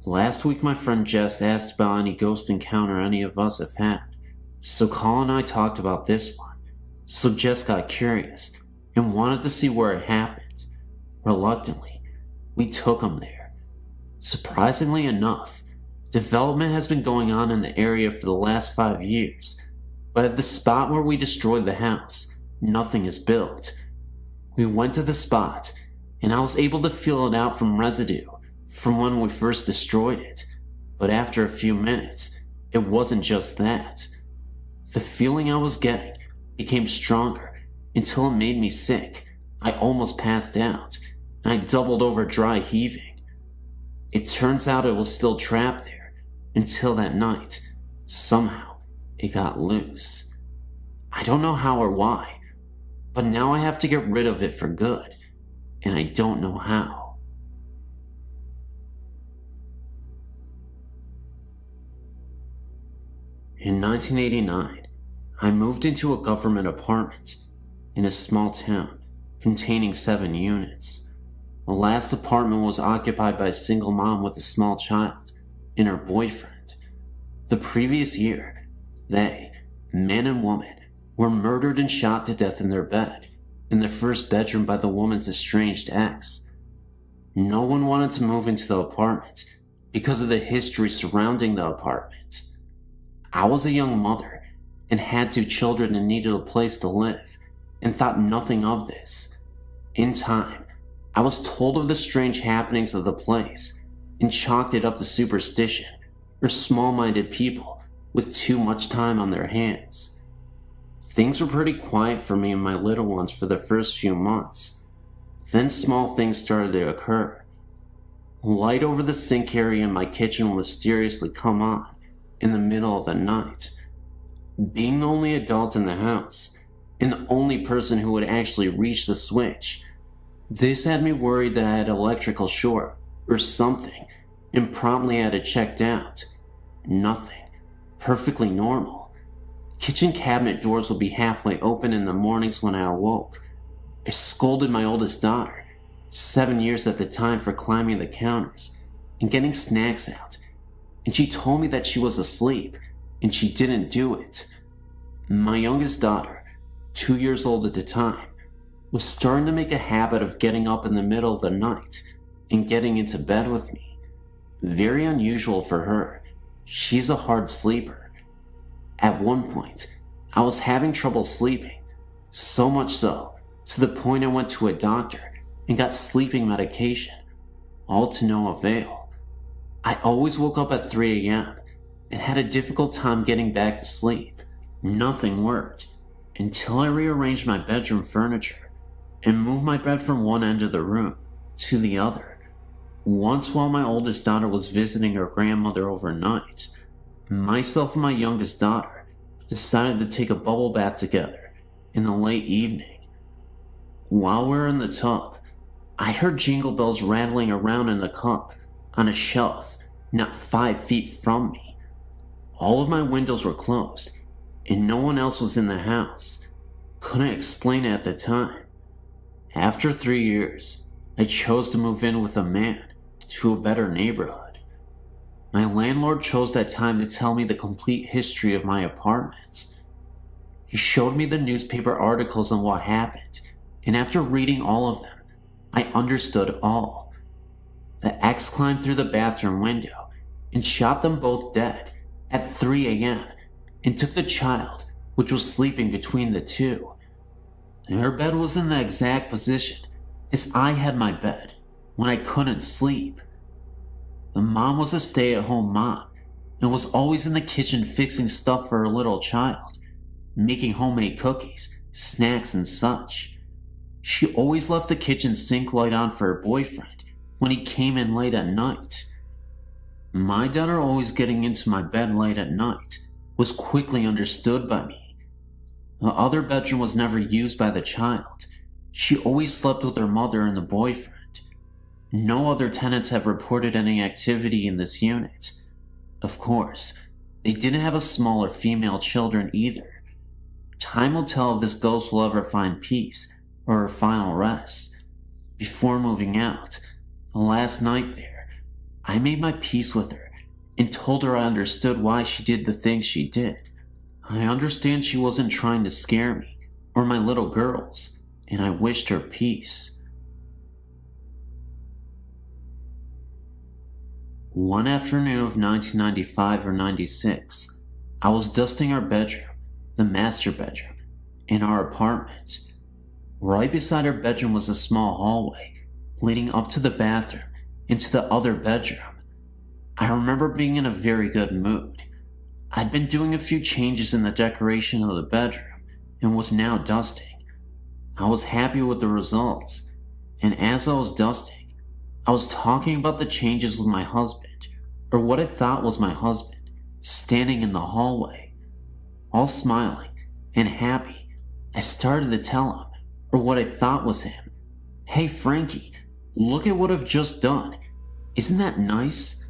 last week my friend Jess asked about any ghost encounter any of us have had, so Colin and I talked about this one. So Jess got curious and wanted to see where it happened. Reluctantly, we took him there. Surprisingly enough, development has been going on in the area for the last 5 years, but at the spot where we destroyed the house, nothing is built. We went to the spot, and I was able to feel it out from residue from when we first destroyed it, but after a few minutes, it wasn't just that. The feeling I was getting became stronger until it made me sick. I almost passed out, and I doubled over dry heaving. It turns out it was still trapped there until that night. Somehow, it got loose. I don't know how or why, but now I have to get rid of it for good, and I don't know how. In 1989, I moved into a government apartment in a small town containing 7 units. The last apartment was occupied by a single mom with a small child and her boyfriend. The previous year, they, man and woman, were murdered and shot to death in their bed, in their first bedroom by the woman's estranged ex. No one wanted to move into the apartment because of the history surrounding the apartment. I was a young mother and had 2 children and needed a place to live, and thought nothing of this. In time, I was told of the strange happenings of the place and chalked it up to superstition or small-minded people with too much time on their hands. Things were pretty quiet for me and my little ones for the first few months. Then small things started to occur. Light over the sink area in my kitchen would mysteriously come on in the middle of the night. Being the only adult in the house, and the only person who would actually reach the switch, this had me worried that I had electrical short or something, and promptly had it checked out. Nothing. Perfectly normal. Kitchen cabinet doors would be halfway open in the mornings when I awoke. I scolded my oldest daughter, 7 years at the time, for climbing the counters and getting snacks out, and she told me that she was asleep and she didn't do it. My youngest daughter, 2 years old at the time, was starting to make a habit of getting up in the middle of the night and getting into bed with me. Very unusual for her. She's a hard sleeper. At one point, I was having trouble sleeping, so much so, to the point I went to a doctor and got sleeping medication, all to no avail. I always woke up at 3 a.m. and had a difficult time getting back to sleep. Nothing worked until I rearranged my bedroom furniture and moved my bed from one end of the room to the other. Once, while my oldest daughter was visiting her grandmother overnight, myself and my youngest daughter decided to take a bubble bath together in the late evening. While we were in the tub, I heard jingle bells rattling around in the cup on a shelf not 5 feet from me. All of my windows were closed, and no one else was in the house. Couldn't explain it at the time. After 3 years, I chose to move in with a man to a better neighborhood. My landlord chose that time to tell me the complete history of my apartment. He showed me the newspaper articles on what happened, and after reading all of them, I understood all. The ex climbed through the bathroom window and shot them both dead at 3 a.m. and took the child, which was sleeping between the two. Her bed was in the exact position as I had my bed when I couldn't sleep. The mom was a stay-at-home mom and was always in the kitchen fixing stuff for her little child, making homemade cookies, snacks, and such. She always left the kitchen sink light on for her boyfriend when he came in late at night. My daughter always getting into my bed late at night was quickly understood by me. The other bedroom was never used by the child. She always slept with her mother and the boyfriend. No other tenants have reported any activity in this unit. Of course, they didn't have a smaller female children either. Time will tell if this ghost will ever find peace or her final rest. Before moving out, the last night there, I made my peace with her and told her I understood why she did the things she did. I understand she wasn't trying to scare me or my little girls, and I wished her peace. One afternoon of 1995 or 96, I was dusting our bedroom, the master bedroom, in our apartment. Right beside our bedroom was a small hallway leading up to the bathroom into the other bedroom. I remember being in a very good mood. I'd been doing a few changes in the decoration of the bedroom and was now dusting. I was happy with the results, and as I was dusting, I was talking about the changes with my husband, or what I thought was my husband, standing in the hallway. All smiling and happy, I started to tell him, or what I thought was him, "Hey Frankie, look at what I've just done. Isn't that nice?"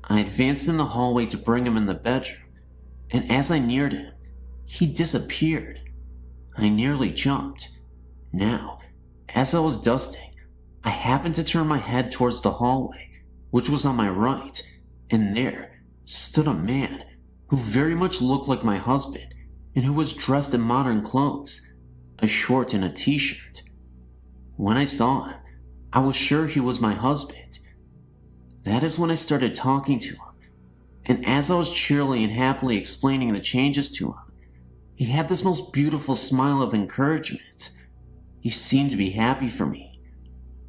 I advanced in the hallway to bring him in the bedroom, and as I neared him, he disappeared. I nearly jumped. Now, as I was dusting, I happened to turn my head towards the hallway, which was on my right, and there stood a man who very much looked like my husband and who was dressed in modern clothes, a short and a t-shirt. When I saw him, I was sure he was my husband. That is when I started talking to him, and as I was cheerily and happily explaining the changes to him, he had this most beautiful smile of encouragement. He seemed to be happy for me.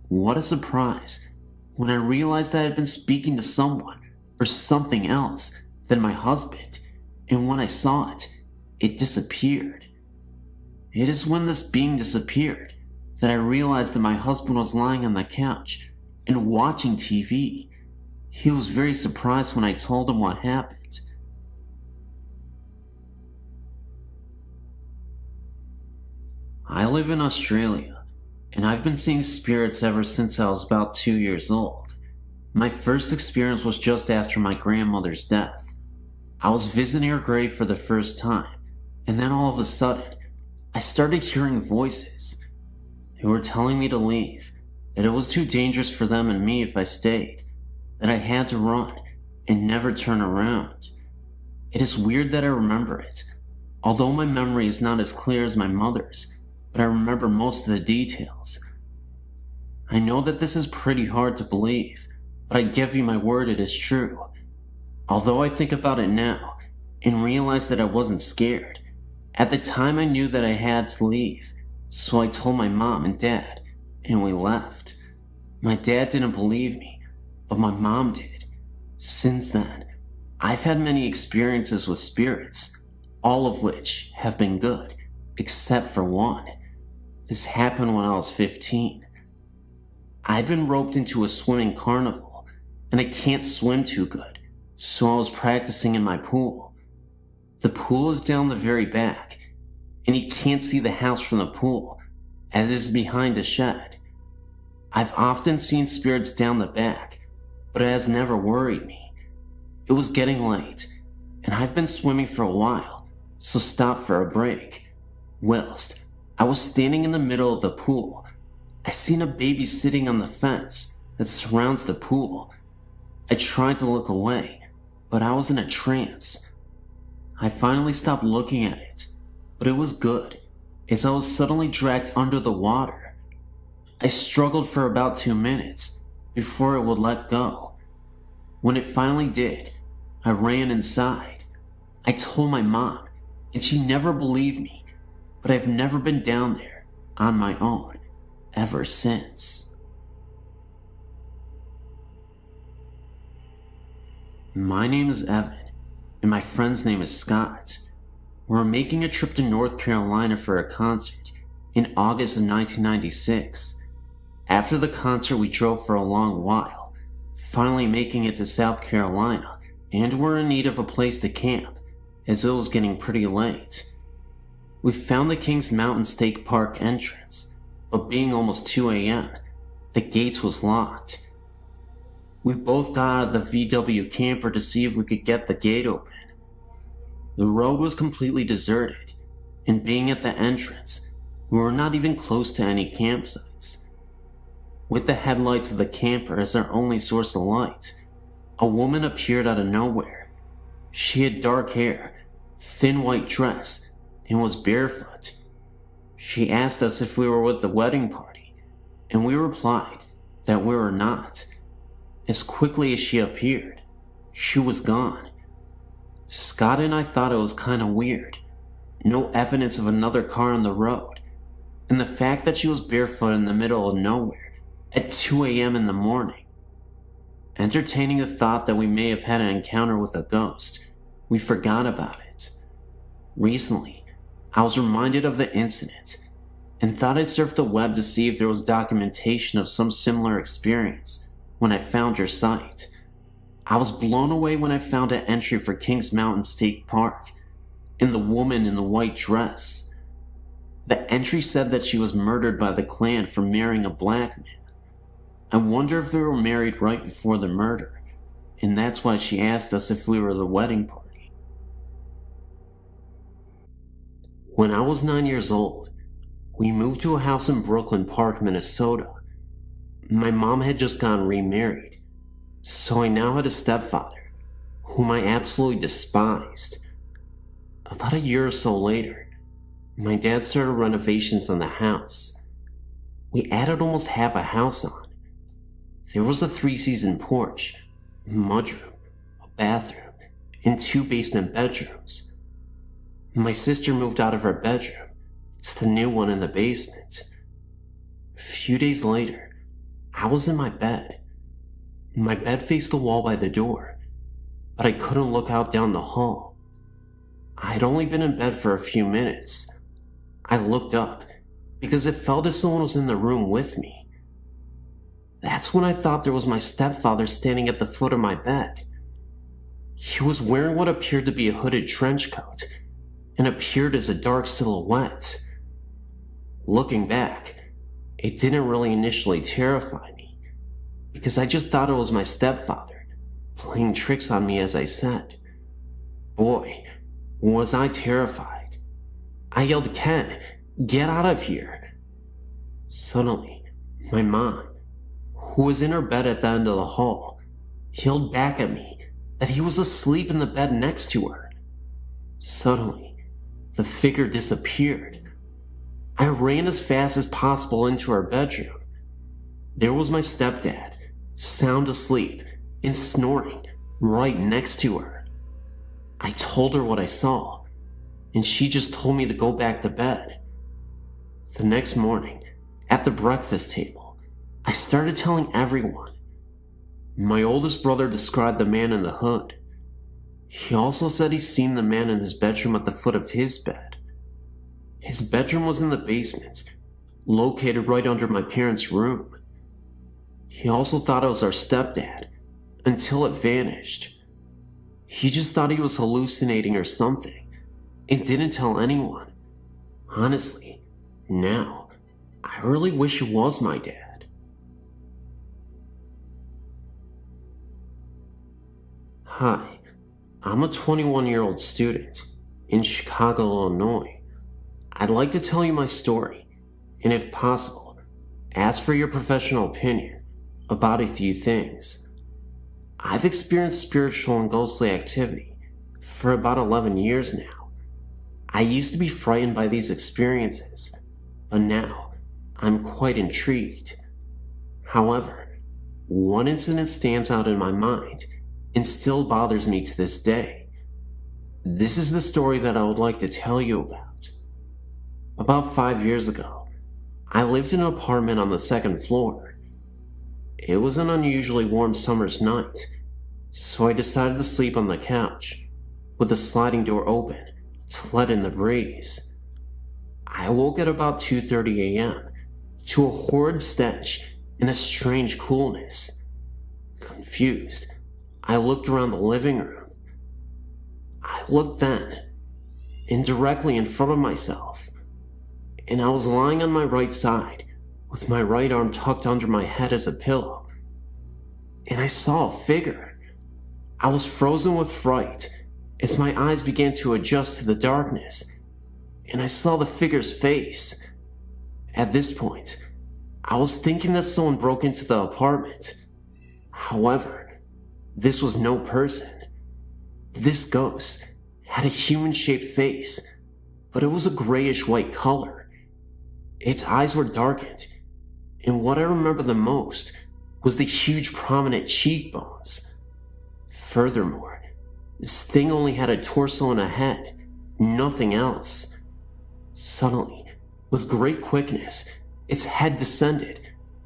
What a surprise when I realized that I had been speaking to someone or something else than my husband, and when I saw it, it disappeared. It is when this being disappeared that I realized that my husband was lying on the couch and watching TV. He was very surprised when I told him what happened. I live in Australia, and I've been seeing spirits ever since I was about 2 years old. My first experience was just after my grandmother's death. I was visiting her grave for the first time, and then all of a sudden, I started hearing voices. They were telling me to leave, that it was too dangerous for them and me if I stayed, that I had to run and never turn around. It is weird that I remember it, although my memory is not as clear as my mother's, but I remember most of the details. I know that this is pretty hard to believe, but I give you my word it is true. Although I think about it now and realize that I wasn't scared, at the time I knew that I had to leave, so I told my mom and dad, and we left. My dad didn't believe me, but my mom did. Since then, I've had many experiences with spirits, all of which have been good, except for one. This happened when I was 15. I'd been roped into a swimming carnival, and I can't swim too good, so I was practicing in my pool. The pool is down the very back, and you can't see the house from the pool, as it is behind a shed. I've often seen spirits down the back, but it has never worried me. It was getting late, and I've been swimming for a while, so stopped for a break. Whilst I was standing in the middle of the pool, I seen a baby sitting on the fence that surrounds the pool. I tried to look away, but I was in a trance. I finally stopped looking at it, but it was good, as I was suddenly dragged under the water. I struggled for about 2 minutes before it would let go. When it finally did, I ran inside. I told my mom, and she never believed me, but I've never been down there on my own ever since. My name is Evan, and my friend's name is Scott. We're making a trip to North Carolina for a concert in August of 1996. After the concert, we drove for a long while, finally making it to South Carolina, and were in need of a place to camp, as it was getting pretty late. We found the Kings Mountain State Park entrance, but being almost 2 a.m., the gates was locked. We both got out of the VW camper to see if we could get the gate open. The road was completely deserted, and being at the entrance, we were not even close to any campsites. With the headlights of the camper as our only source of light, a woman appeared out of nowhere. She had dark hair, thin white dress, and was barefoot. She asked us if we were with the wedding party, and we replied that we were not. As quickly as she appeared, she was gone. Scott and I thought it was kind of weird. No evidence of another car on the road, and the fact that she was barefoot in the middle of nowhere at 2 a.m. in the morning. Entertaining the thought that we may have had an encounter with a ghost, we forgot about it. Recently, I was reminded of the incident and thought I'd surf the web to see if there was documentation of some similar experience when I found your site. I was blown away when I found an entry for Kings Mountain State Park and the woman in the white dress. The entry said that she was murdered by the Klan for marrying a black man. I wonder if they were married right before the murder, and that's why she asked us if we were the wedding party. When I was 9 years old, we moved to a house in Brooklyn Park, Minnesota. My mom had just gotten remarried, so I now had a stepfather, whom I absolutely despised. About a year or so later, my dad started renovations on the house. We added almost half a house on. There was a 3-season porch, a mudroom, a bathroom, and 2 basement bedrooms. My sister moved out of her bedroom to the new one in the basement. A few days later, I was in my bed. My bed faced the wall by the door, but I couldn't look out down the hall. I had only been in bed for a few minutes. I looked up because it felt as someone was in the room with me. That's when I thought there was my stepfather standing at the foot of my bed. He was wearing what appeared to be a hooded trench coat and appeared as a dark silhouette. Looking back, it didn't really initially terrify me because I just thought it was my stepfather playing tricks on me, as I said. Boy, was I terrified. I yelled, "Ken, get out of here." Suddenly, my mom, who was in her bed at the end of the hall, yelled back at me that he was asleep in the bed next to her. Suddenly, the figure disappeared. I ran as fast as possible into our bedroom. There was my stepdad, sound asleep and snoring right next to her. I told her what I saw, and she just told me to go back to bed. The next morning, at the breakfast table, I started telling everyone. My oldest brother described the man in the hood. He also said he's seen the man in his bedroom at the foot of his bed. His bedroom was in the basement, located right under my parents' room. He also thought it was our stepdad, until it vanished. He just thought he was hallucinating or something, and didn't tell anyone. Honestly, now, I really wish it was my dad. Hi, I'm a 21-year-old student in Chicago, Illinois. I'd like to tell you my story, and if possible, ask for your professional opinion about a few things. I've experienced spiritual and ghostly activity for about 11 years now. I used to be frightened by these experiences, but now I'm quite intrigued. However, one incident stands out in my mind and still bothers me to this day. This is the story that I would like to tell you about. About 5 years ago, I lived in an apartment on the 2nd floor. It was an unusually warm summer's night, so I decided to sleep on the couch, with the sliding door open to let in the breeze. I woke at about 2:30 a.m. to a horrid stench and a strange coolness. Confused, I looked around the living room. I looked then, and directly in front of myself, and I was lying on my right side, with my right arm tucked under my head as a pillow, and I saw a figure. I was frozen with fright as my eyes began to adjust to the darkness, and I saw the figure's face. At this point, I was thinking that someone broke into the apartment. However, this was no person. This ghost had a human-shaped face, but it was a grayish-white color. Its eyes were darkened, and what I remember the most was the huge prominent cheekbones. Furthermore, this thing only had a torso and a head, nothing else. Suddenly, with great quickness, its head descended,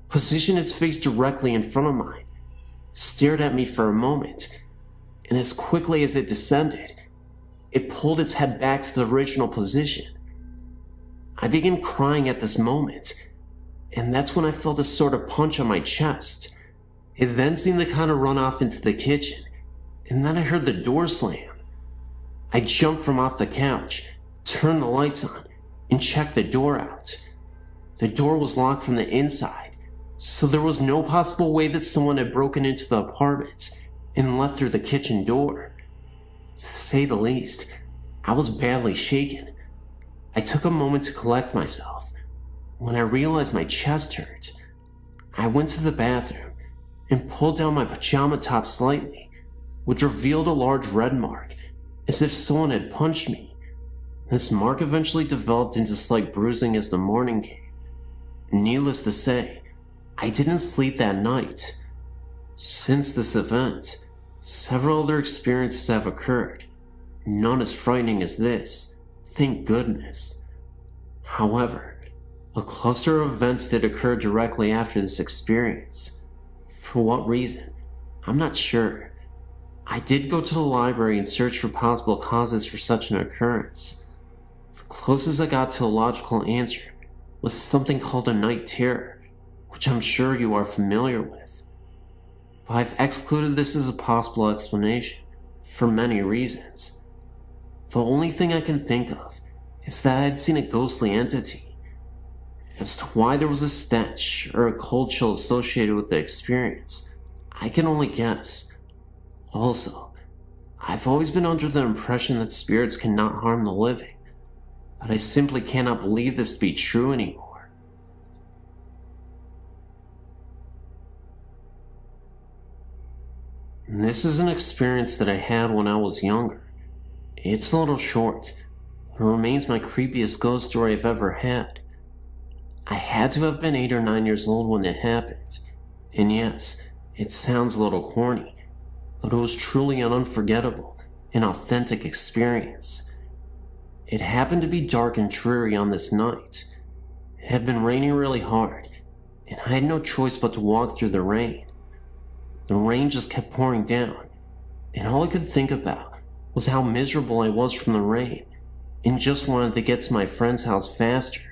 positioned its face directly in front of mine, stared at me for a moment, and as quickly as it descended, it pulled its head back to the original position. I began crying at this moment, and that's when I felt a sort of punch on my chest. It then seemed to kind of run off into the kitchen, and then I heard the door slam. I jumped from off the couch, turned the lights on, and checked the door out. The door was locked from the inside, so there was no possible way that someone had broken into the apartment and left through the kitchen door. To say the least, I was badly shaken. I took a moment to collect myself. When I realized my chest hurt, I went to the bathroom and pulled down my pajama top slightly, which revealed a large red mark, as if someone had punched me. This mark eventually developed into slight bruising as the morning came. Needless to say, I didn't sleep that night. Since this event, several other experiences have occurred, none as frightening as this, thank goodness. However, a cluster of events did occur directly after this experience. For what reason? I'm not sure. I did go to the library and search for possible causes for such an occurrence. The closest I got to a logical answer was something called a night terror, which I'm sure you are familiar with. But I've excluded this as a possible explanation, for many reasons. The only thing I can think of is that I had seen a ghostly entity. As to why there was a stench or a cold chill associated with the experience, I can only guess. Also, I've always been under the impression that spirits cannot harm the living, but I simply cannot believe this to be true anymore. And this is an experience that I had when I was younger. It's a little short, but it remains my creepiest ghost story I've ever had. I had to have been 8 or 9 years old when it happened, and yes, it sounds a little corny, but it was truly an unforgettable and authentic experience. It happened to be dark and dreary on this night. It had been raining really hard, and I had no choice but to walk through the rain. The rain just kept pouring down, and all I could think about was how miserable I was from the rain, and just wanted to get to my friend's house faster.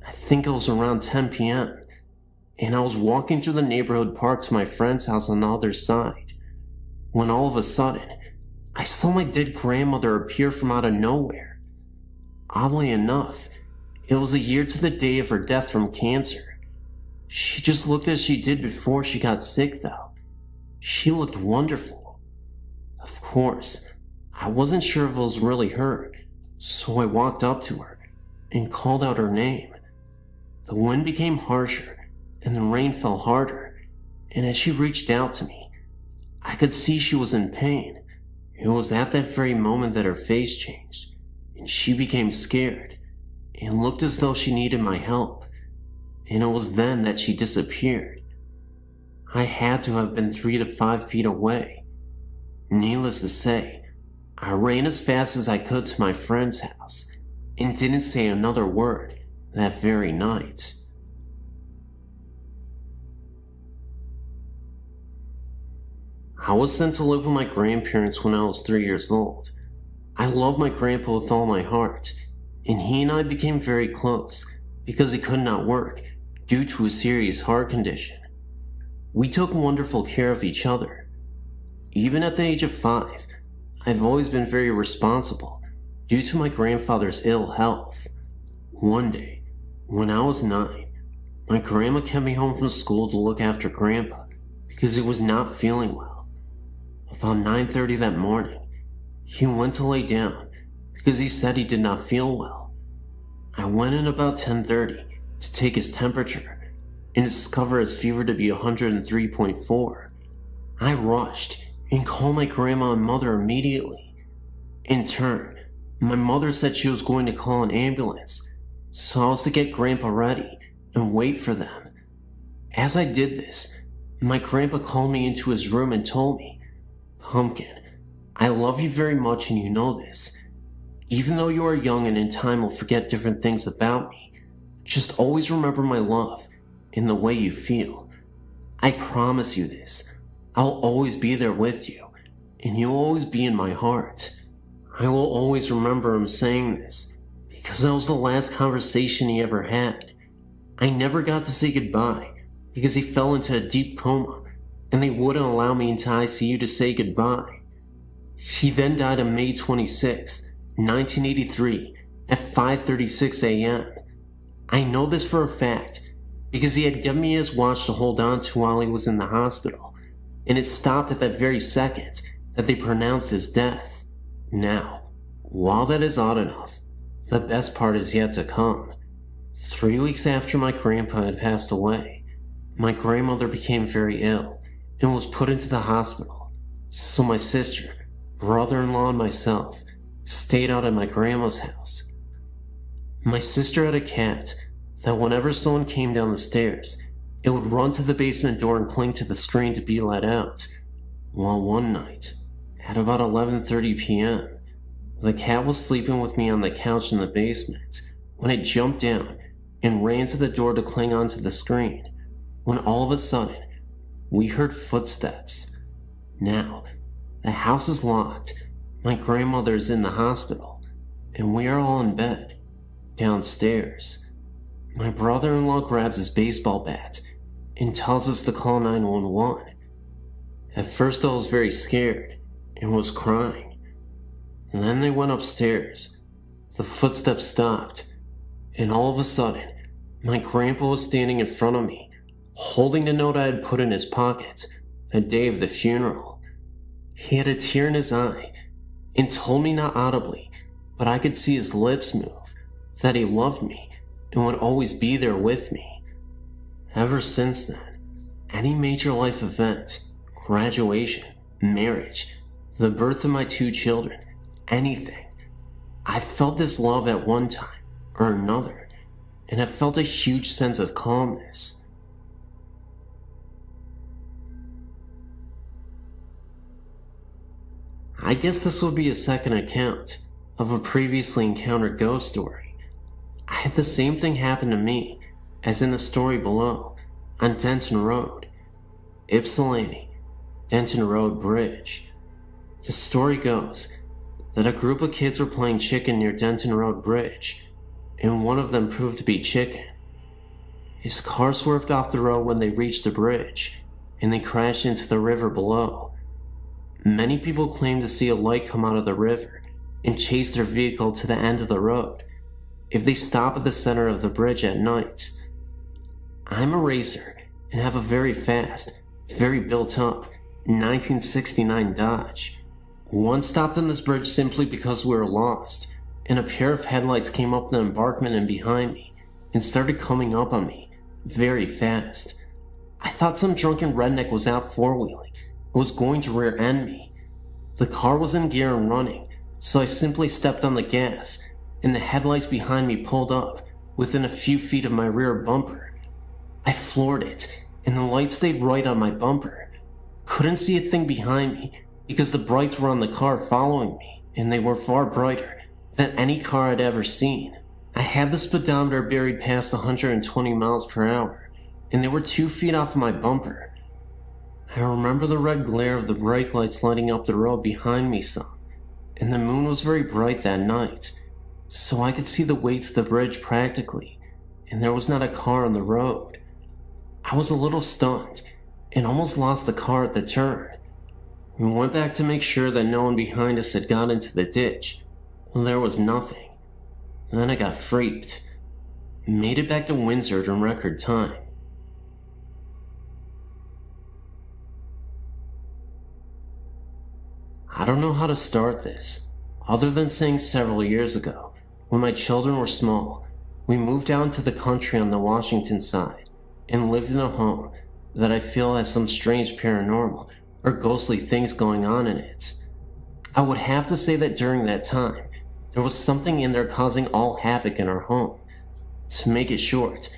I think it was around 10 p.m., and I was walking through the neighborhood park to my friend's house on the other side, when all of a sudden, I saw my dead grandmother appear from out of nowhere. Oddly enough, it was a year to the day of her death from cancer. She just looked as she did before she got sick, though. She looked wonderful. Of course, I wasn't sure if it was really her, so I walked up to her and called out her name. The wind became harsher, and the rain fell harder, and as she reached out to me, I could see she was in pain. It was at that very moment that her face changed, and she became scared, and looked as though she needed my help, and it was then that she disappeared. I had to have been 3 to 5 feet away. Needless to say, I ran as fast as I could to my friend's house, and didn't say another word that very night. I was sent to live with my grandparents when I was 3 years old. I loved my grandpa with all my heart, and he and I became very close because he could not work, due to a serious heart condition. We took wonderful care of each other. Even at the age of 5, I've always been very responsible due to my grandfather's ill health. One day, when I was 9, my grandma kept me home from school to look after Grandpa because he was not feeling well. About 9:30 that morning, he went to lay down because he said he did not feel well. I went in about 10:30 to take his temperature and discovered his fever to be 103.4. I rushed and called my grandma and mother immediately. In turn, my mother said she was going to call an ambulance, so I was to get Grandpa ready and wait for them. As I did this, my grandpa called me into his room and told me, "Pumpkin, I love you very much and you know this. Even though you are young and in time will forget different things about me, just always remember my love and the way you feel. I promise you this. I'll always be there with you, and you'll always be in my heart." I will always remember him saying this, because that was the last conversation he ever had. I never got to say goodbye, because he fell into a deep coma, and they wouldn't allow me into ICU to say goodbye. He then died on May 26, 1983, at 5:36 a.m. I know this for a fact, because he had given me his watch to hold on to while he was in the hospital, and it stopped at that very second that they pronounced his death. Now, while that is odd enough, the best part is yet to come. 3 weeks after my grandpa had passed away, my grandmother became very ill and was put into the hospital, so my sister, brother-in-law, and myself stayed out at my grandma's house. My sister had a cat that whenever someone came down the stairs, it would run to the basement door and cling to the screen to be let out. Well, one night, at about 11:30 p.m., the cat was sleeping with me on the couch in the basement when it jumped down and ran to the door to cling onto the screen, when all of a sudden, we heard footsteps. Now, the house is locked, my grandmother is in the hospital, and we are all in bed, downstairs. My brother-in-law grabs his baseball bat and tells us to call 911. At first I was very scared and was crying. And then they went upstairs. The footsteps stopped, and all of a sudden, my grandpa was standing in front of me, holding the note I had put in his pocket the day of the funeral. He had a tear in his eye and told me not audibly, but I could see his lips move, that he loved me and would always be there with me. Ever since then, any major life event, graduation, marriage, the birth of my 2 children, anything, I felt this love at one time or another, and have felt a huge sense of calmness. I guess this would be a second account of a previously encountered ghost story. I had the same thing happen to me as in the story below on Denton Road, Ypsilanti, Denton Road Bridge. The story goes that a group of kids were playing chicken near Denton Road Bridge, and one of them proved to be Chicken. His car swerved off the road when they reached the bridge, and they crashed into the river below. Many people claim to see a light come out of the river and chase their vehicle to the end of the road if they stop at the center of the bridge at night. I'm a racer and have a very fast, very built up 1969 Dodge. One stopped on this bridge simply because we were lost, and a pair of headlights came up the embankment and behind me and started coming up on me very fast. I thought some drunken redneck was out four-wheeling and was going to rear-end me. The car was in gear and running, so I simply stepped on the gas, and the headlights behind me pulled up within a few feet of my rear bumper. I floored it, and the light stayed right on my bumper. Couldn't see a thing behind me because the brights were on the car following me, and they were far brighter than any car I'd ever seen. I had the speedometer buried past 120 miles per hour, and they were 2 feet off of my bumper. I remember the red glare of the brake lights lighting up the road behind me some, and the moon was very bright that night, so I could see the way to the bridge practically, and there was not a car on the road. I was a little stunned and almost lost the car at the turn. We went back to make sure that no one behind us had got into the ditch. Well, there was nothing. And then I got freaked. Made it back to Windsor in record time. I don't know how to start this, other than saying several years ago, when my children were small, we moved out into the country on the Washington side and lived in a home that I feel has some strange paranormal or ghostly things going on in it. I would have to say that during that time, there was something in there causing all havoc in our home. To make it short,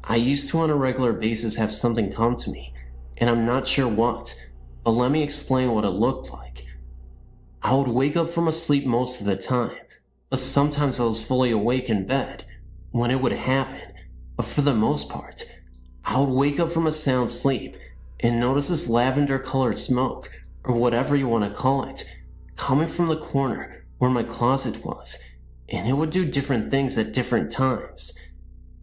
I used to on a regular basis have something come to me, and I'm not sure what, but let me explain what it looked like. I would wake up from a sleep most of the time, but sometimes I was fully awake in bed when it would happen, but for the most part, I would wake up from a sound sleep and notice this lavender-colored smoke, or whatever you want to call it, coming from the corner where my closet was, and it would do different things at different times.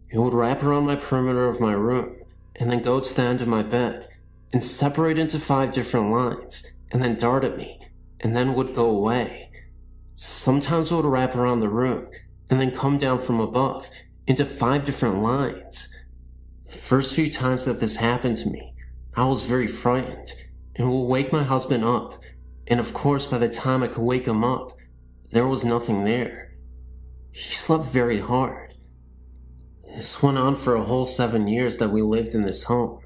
It would wrap around my perimeter of my room, and then go to the end of my bed, and separate into 5 different lines, and then dart at me, and then would go away. Sometimes it would wrap around the room, and then come down from above, into 5 different lines. The first few times that this happened to me, I was very frightened, and would wake my husband up, and of course by the time I could wake him up, there was nothing there. He slept very hard. This went on for a whole 7 years that we lived in this home.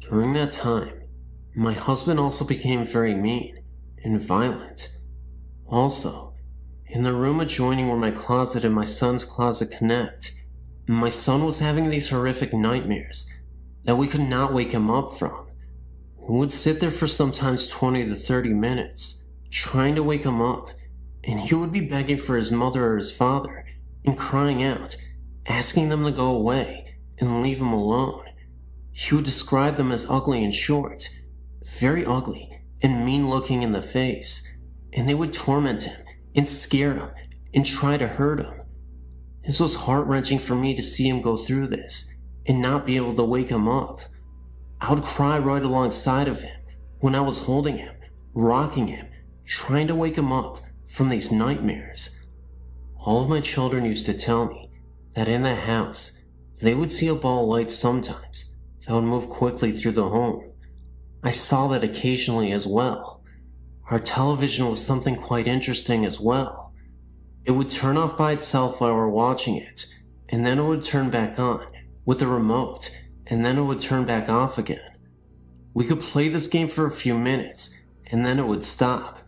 During that time, my husband also became very mean and violent. Also, in the room adjoining where my closet and my son's closet connect, my son was having these horrific nightmares that we could not wake him up from. We would sit there for sometimes 20 to 30 minutes, trying to wake him up, and he would be begging for his mother or his father, and crying out, asking them to go away and leave him alone. He would describe them as ugly and short, very ugly and mean looking in the face, and they would torment him and scare him and try to hurt him. This was heart-wrenching for me to see him go through this and not be able to wake him up. I would cry right alongside of him when I was holding him, rocking him, trying to wake him up from these nightmares. All of my children used to tell me that in that house, they would see a ball of light sometimes that would move quickly through the home. I saw that occasionally as well. Our television was something quite interesting as well. It would turn off by itself while we're watching it, and then it would turn back on with the remote, and then it would turn back off again. We could play this game for a few minutes, and then it would stop.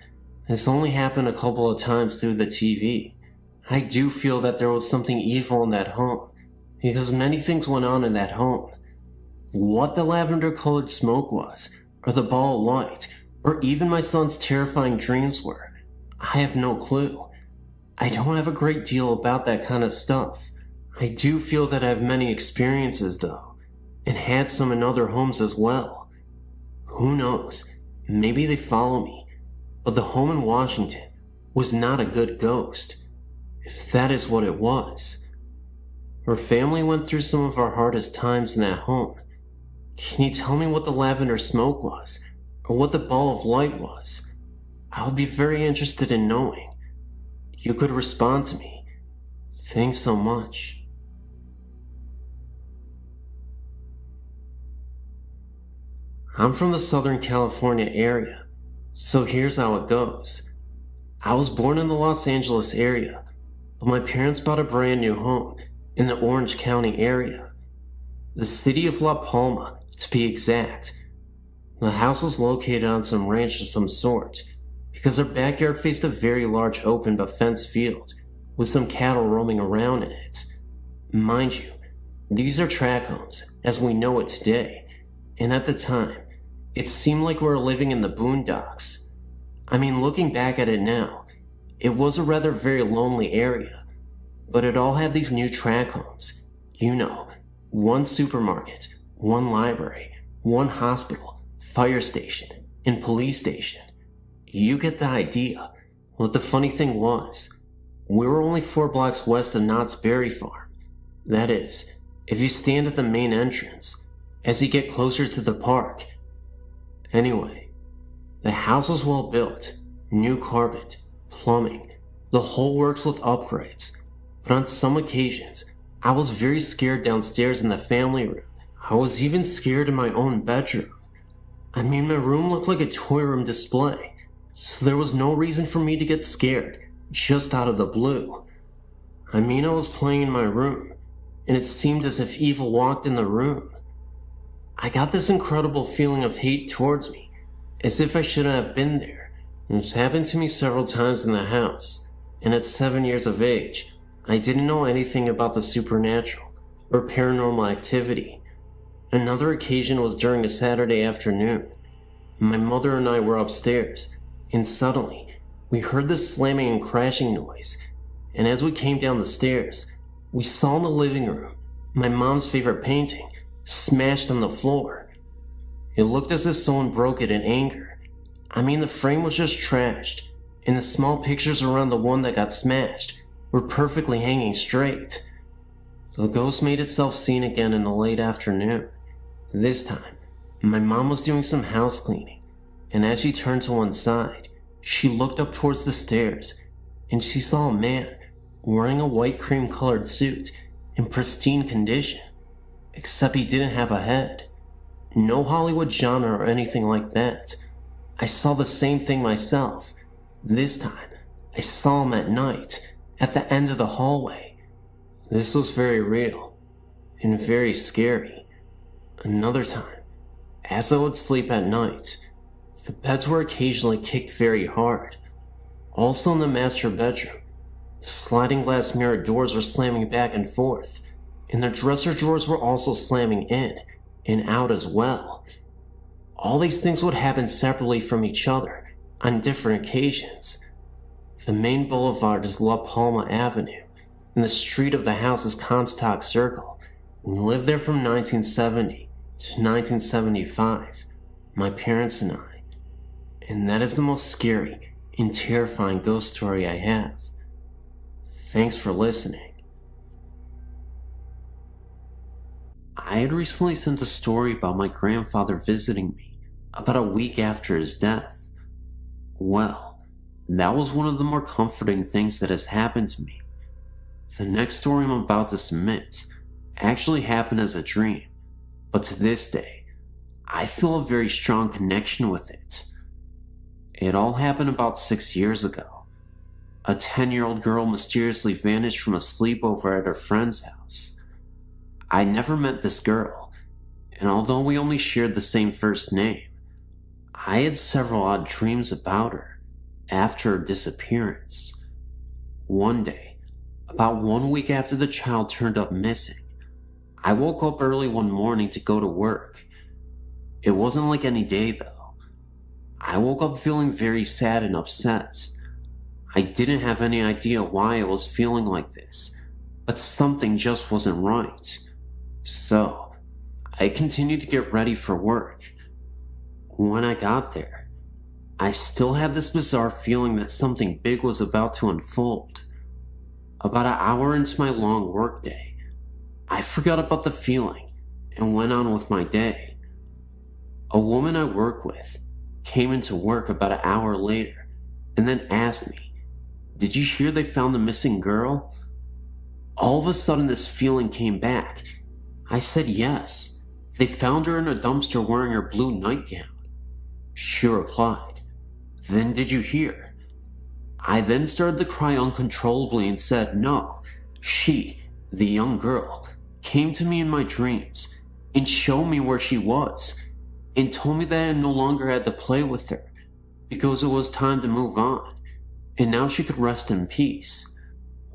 This only happened a couple of times through the TV. I do feel that there was something evil in that home, because many things went on in that home. What the lavender-colored smoke was, or the ball of light, or even my son's terrifying dreams were, I have no clue. I don't have a great deal about that kind of stuff. I do feel that I have many experiences though, and had some in other homes as well. Who knows, maybe they follow me, but the home in Washington was not a good ghost, if that is what it was. Our family went through some of our hardest times in that home. Can you tell me what the lavender smoke was, or what the ball of light was? I would be very interested in knowing. You could respond to me. Thanks so much. I'm from the Southern California area, so here's how it goes. I was born in the Los Angeles area, but my parents bought a brand new home in the Orange County area. The city of La Palma, to be exact. The house was located on some ranch of some sort, because our backyard faced a very large open but fenced field, with some cattle roaming around in it. Mind you, these are tract homes, as we know it today, and at the time, it seemed like we were living in the boondocks. I mean, looking back at it now, it was a rather very lonely area, but it all had these new tract homes. You know, one supermarket, one library, one hospital, fire station, and police station. You get the idea. What the funny thing was, we were only 4 blocks west of Knott's Berry Farm. That is, if you stand at the main entrance as you get closer to the park. Anyway, the house was well built, new carpet, plumbing, the whole works with upgrades. But on some occasions, I was very scared downstairs in the family room. I was even scared in my own bedroom. I mean, my room looked like a toy room display, so there was no reason for me to get scared just out of the blue. I mean, I was playing in my room, and it seemed as if evil walked in the room. I got this incredible feeling of hate towards me, as if I shouldn't have been there. It's happened to me several times in the house, and at 7 years of age, I didn't know anything about the supernatural or paranormal activity. Another occasion was during a Saturday afternoon. My mother and I were upstairs, and suddenly, we heard this slamming and crashing noise, and as we came down the stairs, we saw in the living room my mom's favorite painting smashed on the floor. It looked as if someone broke it in anger. I mean, the frame was just trashed, and the small pictures around the one that got smashed were perfectly hanging straight. The ghost made itself seen again in the late afternoon. This time, my mom was doing some house cleaning, and as she turned to one side, she looked up towards the stairs, and she saw a man wearing a white cream-colored suit in pristine condition, except he didn't have a head. No Hollywood genre or anything like that. I saw the same thing myself. This time, I saw him at night, at the end of the hallway. This was very real, and very scary. Another time, as I would sleep at night, the beds were occasionally kicked very hard. Also in the master bedroom, the sliding glass mirror doors were slamming back and forth, and the dresser drawers were also slamming in and out as well. All these things would happen separately from each other on different occasions. The main boulevard is La Palma Avenue, and the street of the house is Comstock Circle. We lived there from 1970 to 1975, my parents and I. And that is the most scary and terrifying ghost story I have. Thanks for listening. I had recently sent a story about my grandfather visiting me about a week after his death. Well, that was one of the more comforting things that has happened to me. The next story I'm about to submit actually happened as a dream, but to this day, I feel a very strong connection with it. It all happened about 6 years ago. A 10-year-old girl mysteriously vanished from a sleepover at her friend's house. I never met this girl, and although we only shared the same first name, I had several odd dreams about her after her disappearance. One day, about 1 week after the child turned up missing, I woke up early one morning to go to work. It wasn't like any day though. I woke up feeling very sad and upset. I didn't have any idea why I was feeling like this, but something just wasn't right. So, I continued to get ready for work. When I got there, I still had this bizarre feeling that something big was about to unfold. About an hour into my long workday, I forgot about the feeling and went on with my day. A woman I work with came into work about an hour later and then asked me, "Did you hear they found the missing girl?" All of a sudden this feeling came back. I said yes. They found her in a dumpster wearing her blue nightgown. She replied, "Then did you hear?" I then started to cry uncontrollably and said no. She, the young girl, came to me in my dreams and showed me where she was and told me that I no longer had to play with her because it was time to move on and now she could rest in peace.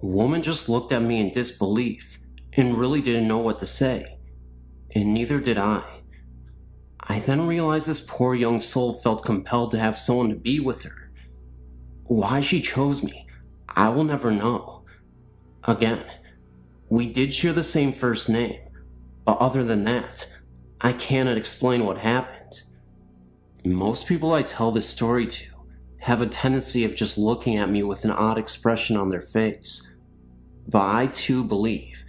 The woman just looked at me in disbelief and really didn't know what to say, and neither did I. I then realized this poor young soul felt compelled to have someone to be with her. Why she chose me, I will never know. Again, we did share the same first name, but other than that, I cannot explain what happened. Most people I tell this story to have a tendency of just looking at me with an odd expression on their face, but I too believe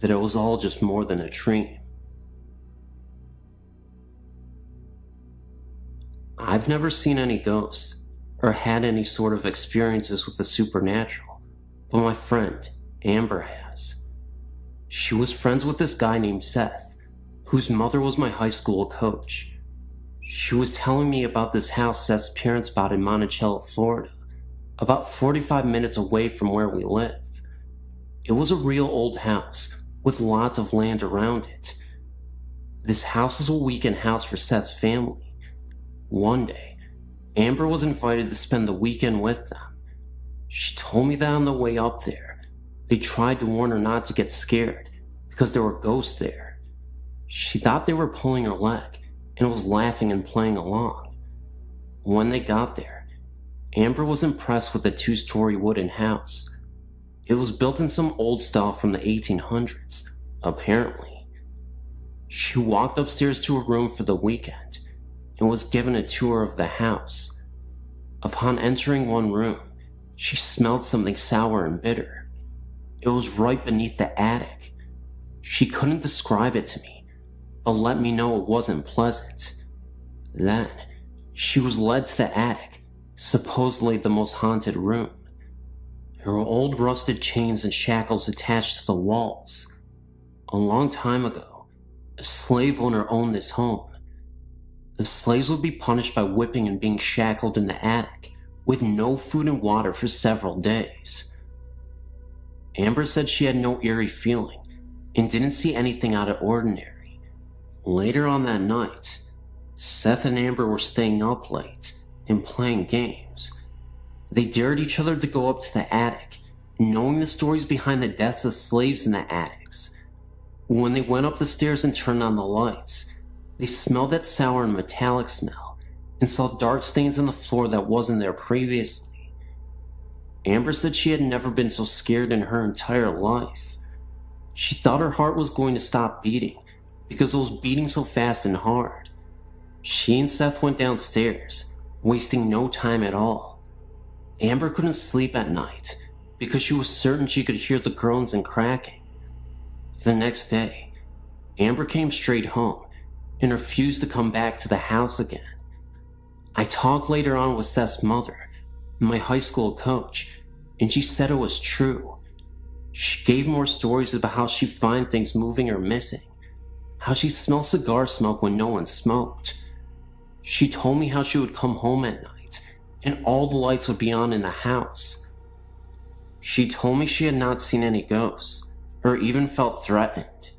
that it was all just more than a dream. I've never seen any ghosts or had any sort of experiences with the supernatural, but my friend, Amber, has. She was friends with this guy named Seth, whose mother was my high school coach. She was telling me about this house Seth's parents bought in Monticello, Florida, about 45 minutes away from where we live. It was a real old house with lots of land around it. This house was a weekend house for Seth's family. One day, Amber was invited to spend the weekend with them. She told me that on the way up there, they tried to warn her not to get scared because there were ghosts there. She thought they were pulling her leg and was laughing and playing along. When they got there, Amber was impressed with the 2-story wooden house. It was built in some old style from the 1800s, apparently. She walked upstairs to her room for the weekend and was given a tour of the house. Upon entering one room, she smelled something sour and bitter. It was right beneath the attic. She couldn't describe it to me, but let me know it wasn't pleasant. Then, she was led to the attic, supposedly the most haunted room. There were old rusted chains and shackles attached to the walls. A long time ago, a slave owner owned this home. The slaves would be punished by whipping and being shackled in the attic, with no food and water for several days. Amber said she had no eerie feeling, and didn't see anything out of ordinary. Later on that night, Seth and Amber were staying up late and playing games. They dared each other to go up to the attic, knowing the stories behind the deaths of slaves in the attics. When they went up the stairs and turned on the lights, they smelled that sour and metallic smell and saw dark stains on the floor that wasn't there previously. Amber said she had never been so scared in her entire life. She thought her heart was going to stop beating because it was beating so fast and hard. She and Seth went downstairs, wasting no time at all. Amber couldn't sleep at night because she was certain she could hear the groans and cracking. The next day, Amber came straight home and refused to come back to the house again. I talked later on with Seth's mother, my high school coach, and she said it was true. She gave more stories about how she'd find things moving or missing, how she smelled cigar smoke when no one smoked. She told me how she would come home at night and all the lights would be on in the house. She told me she had not seen any ghosts or even felt threatened.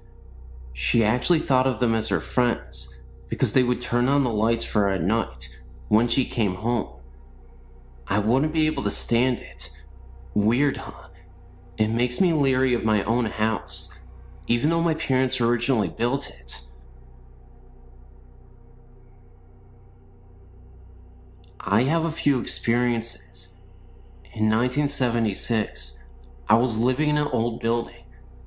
She actually thought of them as her friends because they would turn on the lights for her at night when she came home. I wouldn't be able to stand it. Weird, huh? It makes me leery of my own house, even though my parents originally built it. I have a few experiences. In 1976, I was living in an old building,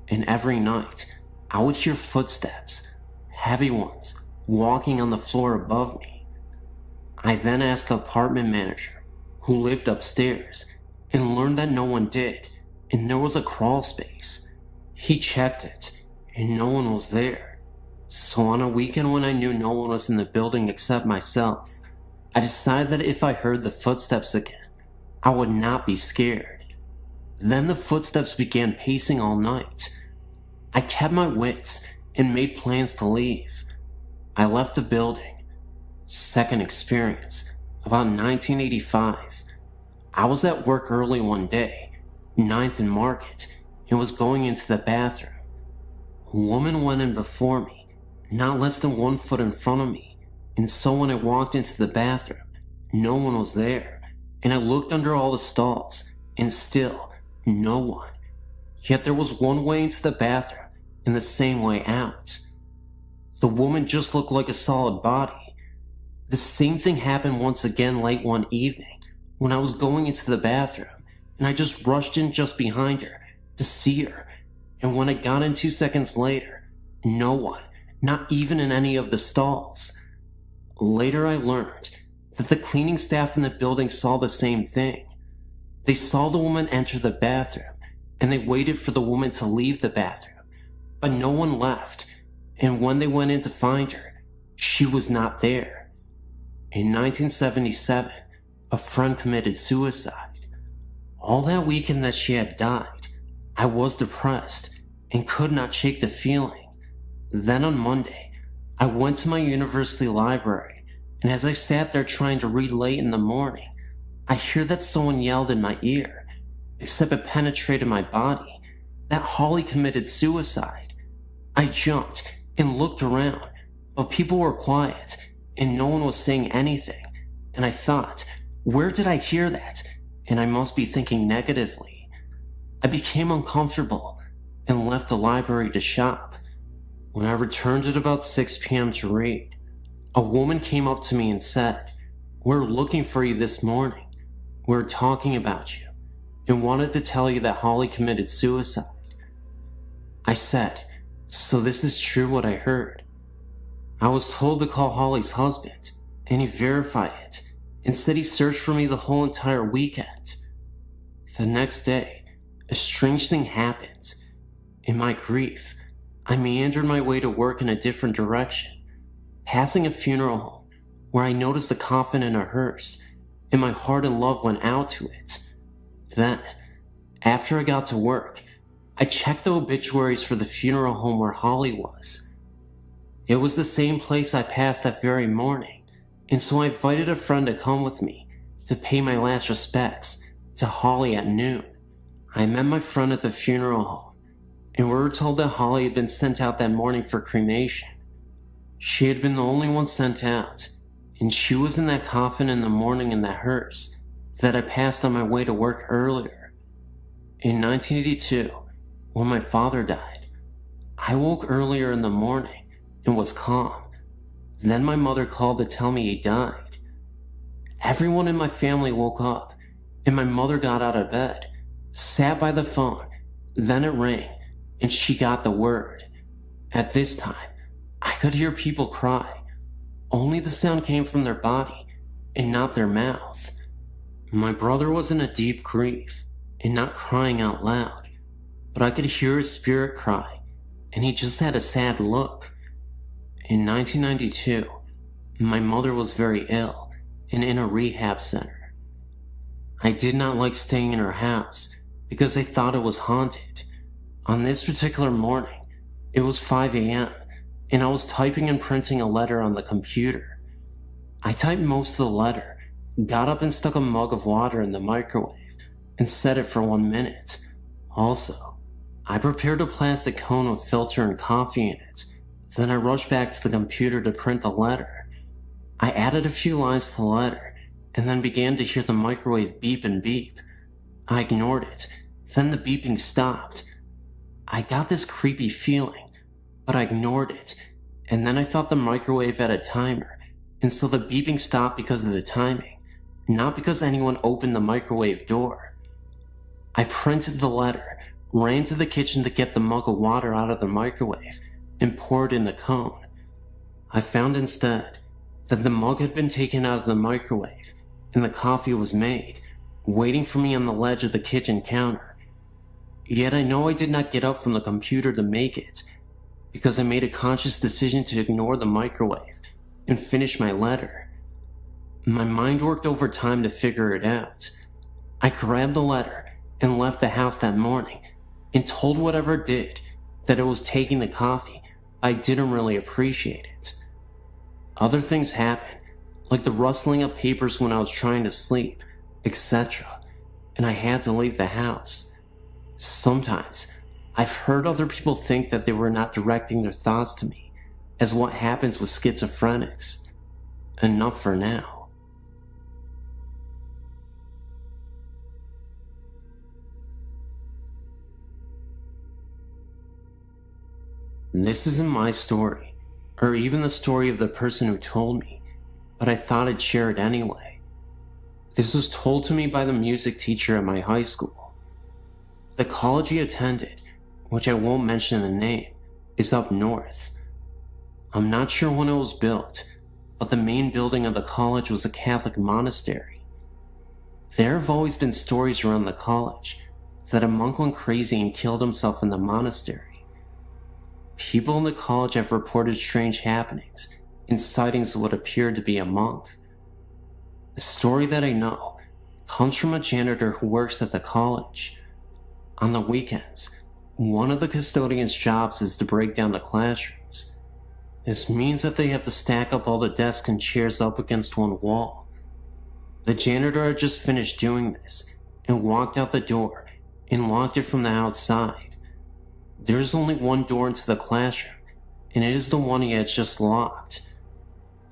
and every night, I would hear footsteps, heavy ones, walking on the floor above me. I then asked the apartment manager, who lived upstairs, and learned that no one did, and there was a crawl space. He checked it, and no one was there. So on a weekend when I knew no one was in the building except myself, I decided that if I heard the footsteps again, I would not be scared. Then the footsteps began pacing all night. I kept my wits and made plans to leave. I left the building. Second experience, about 1985. I was at work early one day, 9th and Market, and was going into the bathroom. A woman went in before me, not less than 1 foot in front of me, and so when I walked into the bathroom, no one was there, and I looked under all the stalls, and still, no one. Yet there was one way into the bathroom and the same way out. The woman just looked like a solid body. The same thing happened once again late one evening when I was going into the bathroom, and I just rushed in just behind her to see her, and when I got in 2 seconds later, no one, not even in any of the stalls. Later I learned that the cleaning staff in the building saw the same thing. They saw the woman enter the bathroom, and they waited for the woman to leave the bathroom, but no one left, and when they went in to find her, she was not there. In 1977, a friend committed suicide. All that weekend that she had died, I was depressed and could not shake the feeling. Then on Monday, I went to my university library, and as I sat there trying to read late in the morning, I hear that someone yelled in my ear, except it penetrated my body, that Holly committed suicide. I jumped and looked around, but people were quiet and no one was saying anything, and I thought, where did I hear that? And I must be thinking negatively. I became uncomfortable and left the library to shop. When I returned at about 6 p.m. to read, a woman came up to me and said, "We're looking for you this morning. We're talking about you and wanted to tell you that Holly committed suicide." I said, "So this is true what I heard?" I was told to call Holly's husband, and he verified it and said he searched for me the whole entire weekend. The next day, a strange thing happened. In my grief, I meandered my way to work in a different direction, passing a funeral home where I noticed a coffin in a hearse, and my heart and love went out to it. Then, after I got to work, I checked the obituaries for the funeral home where Holly was. It was the same place I passed that very morning, and so I invited a friend to come with me to pay my last respects to Holly at noon. I met my friend at the funeral home, and we were told that Holly had been sent out that morning for cremation. She had been the only one sent out, and she was in that coffin in the morning in that hearse that I passed on my way to work earlier. In 1982, when my father died, I woke earlier in the morning and was calm. Then my mother called to tell me he died. Everyone in my family woke up, and my mother got out of bed, sat by the phone, then it rang, and she got the word. At this time, I could hear people cry. Only the sound came from their body and not their mouth. My brother was in a deep grief and not crying out loud, but I could hear his spirit cry, and he just had a sad look. In 1992, my mother was very ill and in a rehab center. I did not like staying in her house because I thought it was haunted. On this particular morning, it was 5 a.m., and I was typing and printing a letter on the computer. I typed most of the letter, got up and stuck a mug of water in the microwave, and set it for 1 minute. Also, I prepared a plastic cone with filter and coffee in it. Then I rushed back to the computer to print the letter. I added a few lines to the letter, and then began to hear the microwave beep and beep. I ignored it, then the beeping stopped. I got this creepy feeling, but I ignored it, and then I thought the microwave had a timer, and so the beeping stopped because of the timing, not because anyone opened the microwave door. I printed the letter, ran to the kitchen to get the mug of water out of the microwave, and poured in the cone. I found instead that the mug had been taken out of the microwave, and the coffee was made, waiting for me on the ledge of the kitchen counter. Yet I know I did not get up from the computer to make it, because I made a conscious decision to ignore the microwave and finish my letter. My mind worked overtime to figure it out. I grabbed the letter and left the house that morning and told whatever it did that it was taking the coffee. I didn't really appreciate it. Other things happened, like the rustling of papers when I was trying to sleep, etc., and I had to leave the house. Sometimes, I've heard other people think that they were not directing their thoughts to me, as what happens with schizophrenics. Enough for now. This isn't my story, or even the story of the person who told me, but I thought I'd share it anyway. This was told to me by the music teacher at my high school. The college he attended, which I won't mention the name, is up north. I'm not sure when it was built, but the main building of the college was a Catholic monastery. There have always been stories around the college that a monk went crazy and killed himself in the monastery. People in the college have reported strange happenings and sightings of what appeared to be a monk. The story that I know comes from a janitor who works at the college. On the weekends, one of the custodian's jobs is to break down the classrooms. This means that they have to stack up all the desks and chairs up against one wall. The janitor had just finished doing this and walked out the door and locked it from the outside. There is only one door into the classroom, and it is the one he had just locked.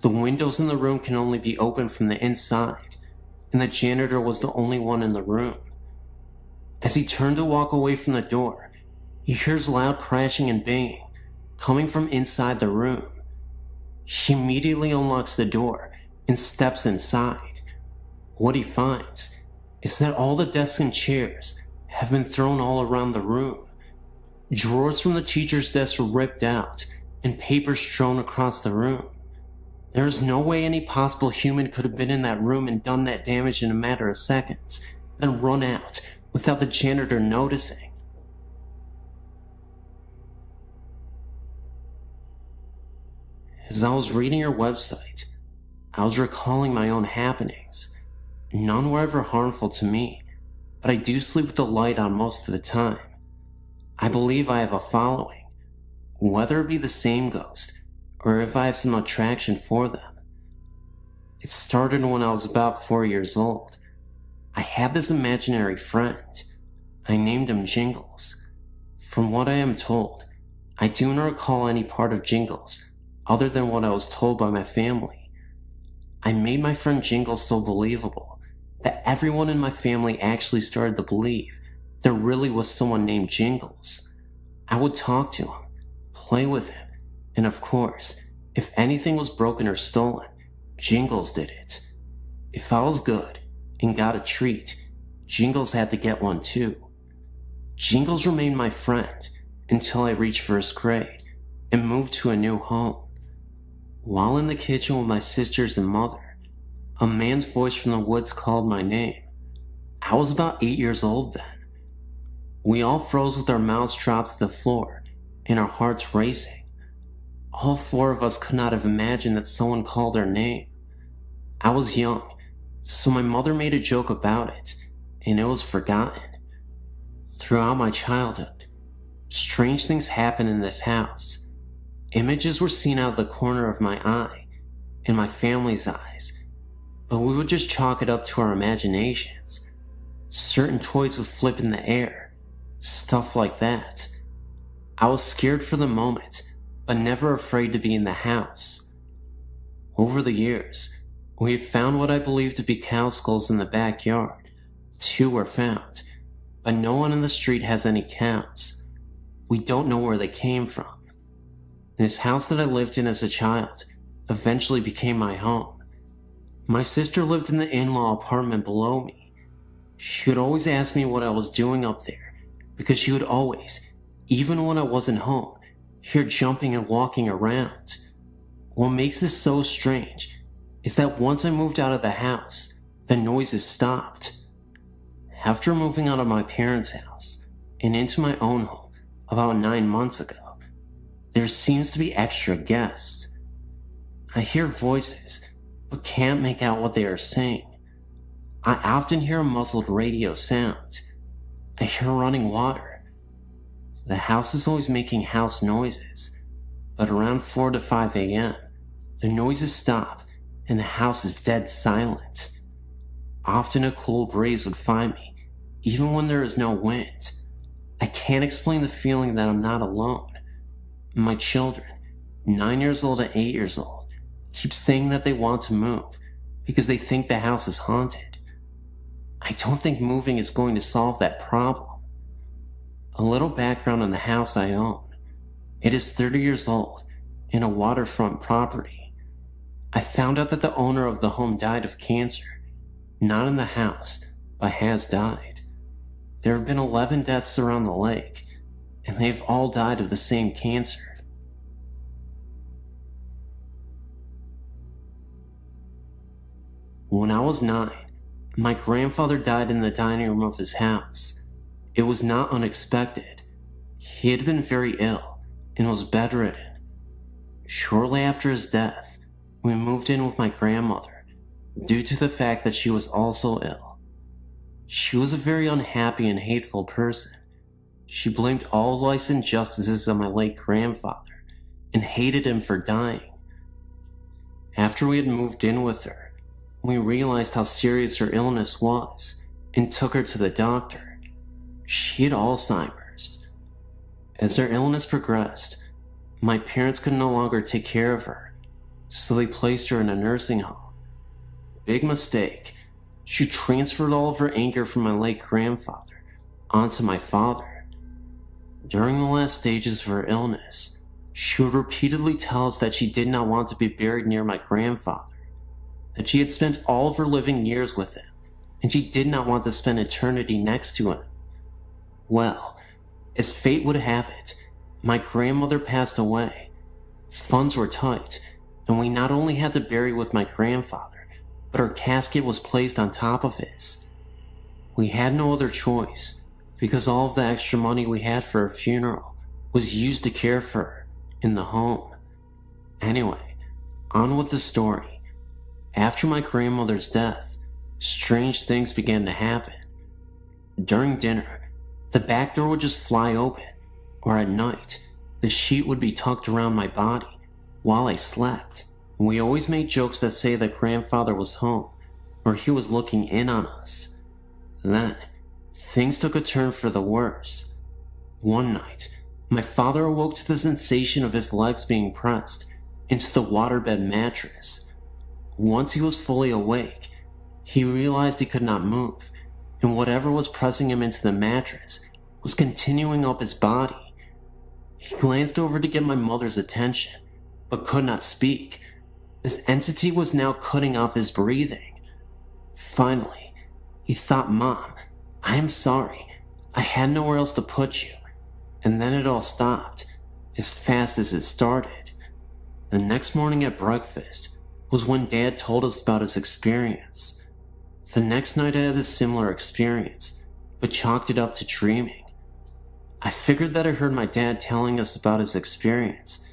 The windows in the room can only be opened from the inside, and the janitor was the only one in the room. As he turned to walk away from the door, he hears loud crashing and banging coming from inside the room. He immediately unlocks the door and steps inside. What he finds is that all the desks and chairs have been thrown all around the room. Drawers from the teacher's desk were ripped out and papers strewn across the room. There is no way any possible human could have been in that room and done that damage in a matter of seconds, then run out without the janitor noticing. As I was reading your website, I was recalling my own happenings. None were ever harmful to me, but I do sleep with the light on most of the time. I believe I have a following, whether it be the same ghost or if I have some attraction for them. It started when I was about 4 years old. I had this imaginary friend. I named him Jingles. From what I am told, I do not recall any part of Jingles other than what I was told by my family. I made my friend Jingles so believable that everyone in my family actually started to believe there really was someone named Jingles. I would talk to him, play with him, and of course, if anything was broken or stolen, Jingles did it. If I was good and got a treat, Jingles had to get one too. Jingles remained my friend until I reached first grade and moved to a new home. While in the kitchen with my sisters and mother, a man's voice from the woods called my name. I was about 8 years old then. We all froze with our mouths dropped to the floor and our hearts racing. All 4 of us could not have imagined that someone called our name. I was young, so my mother made a joke about it, and it was forgotten. Throughout my childhood, strange things happened in this house. Images were seen out of the corner of my eye and my family's eyes, but we would just chalk it up to our imaginations. Certain toys would flip in the air, stuff like that. I was scared for the moment, but never afraid to be in the house. Over the years, we have found what I believe to be cow skulls in the backyard. 2 were found, but no one in the street has any cows. We don't know where they came from. This house that I lived in as a child eventually became my home. My sister lived in the in-law apartment below me. She would always ask me what I was doing up there, because she would always, even when I wasn't home, hear jumping and walking around. What makes this so strange is that once I moved out of the house, the noises stopped. After moving out of my parents' house and into my own home about 9 months ago, there seems to be extra guests. I hear voices, but can't make out what they are saying. I often hear a muffled radio sound. I hear running water. The house is always making house noises, but around 4 to 5 a.m., the noises stop and the house is dead silent. Often a cool breeze would find me, even when there is no wind. I can't explain the feeling that I'm not alone. My children, 9 years old and 8 years old, keep saying that they want to move because they think the house is haunted. I don't think moving is going to solve that problem. A little background on the house I own. It is 30 years old and a waterfront property. I found out that the owner of the home died of cancer, not in the house, but has died. There have been 11 deaths around the lake, and they've all died of the same cancer. When I was 9, my grandfather died in the dining room of his house. It was not unexpected. He had been very ill, and was bedridden. Shortly after his death, we moved in with my grandmother due to the fact that she was also ill. She was a very unhappy and hateful person. She blamed all life's injustices on my late grandfather and hated him for dying. After we had moved in with her, we realized how serious her illness was and took her to the doctor. She had Alzheimer's. As her illness progressed, my parents could no longer take care of her, so they placed her in a nursing home. Big mistake. She transferred all of her anger from my late grandfather onto my father. During the last stages of her illness, she would repeatedly tell us that she did not want to be buried near my grandfather, that she had spent all of her living years with him, and she did not want to spend eternity next to him. Well, as fate would have it, my grandmother passed away. Funds were tight, and we not only had to bury with my grandfather, but her casket was placed on top of his. We had no other choice, because all of the extra money we had for her funeral was used to care for her in the home. Anyway, on with the story. After my grandmother's death, strange things began to happen. During dinner, the back door would just fly open, or at night, the sheet would be tucked around my body while I slept. We always made jokes that say that grandfather was home, or he was looking in on us. Then, things took a turn for the worse. One night, my father awoke to the sensation of his legs being pressed into the waterbed mattress. Once he was fully awake, he realized he could not move, and whatever was pressing him into the mattress was continuing up his body. He glanced over to get my mother's attention, but could not speak. This entity was now cutting off his breathing. Finally, he thought, "Mom, I am sorry. I had nowhere else to put you." And then it all stopped, as fast as it started. The next morning at breakfast was when Dad told us about his experience. The next night I had a similar experience, but chalked it up to dreaming. I figured that I heard my dad telling us about his experience,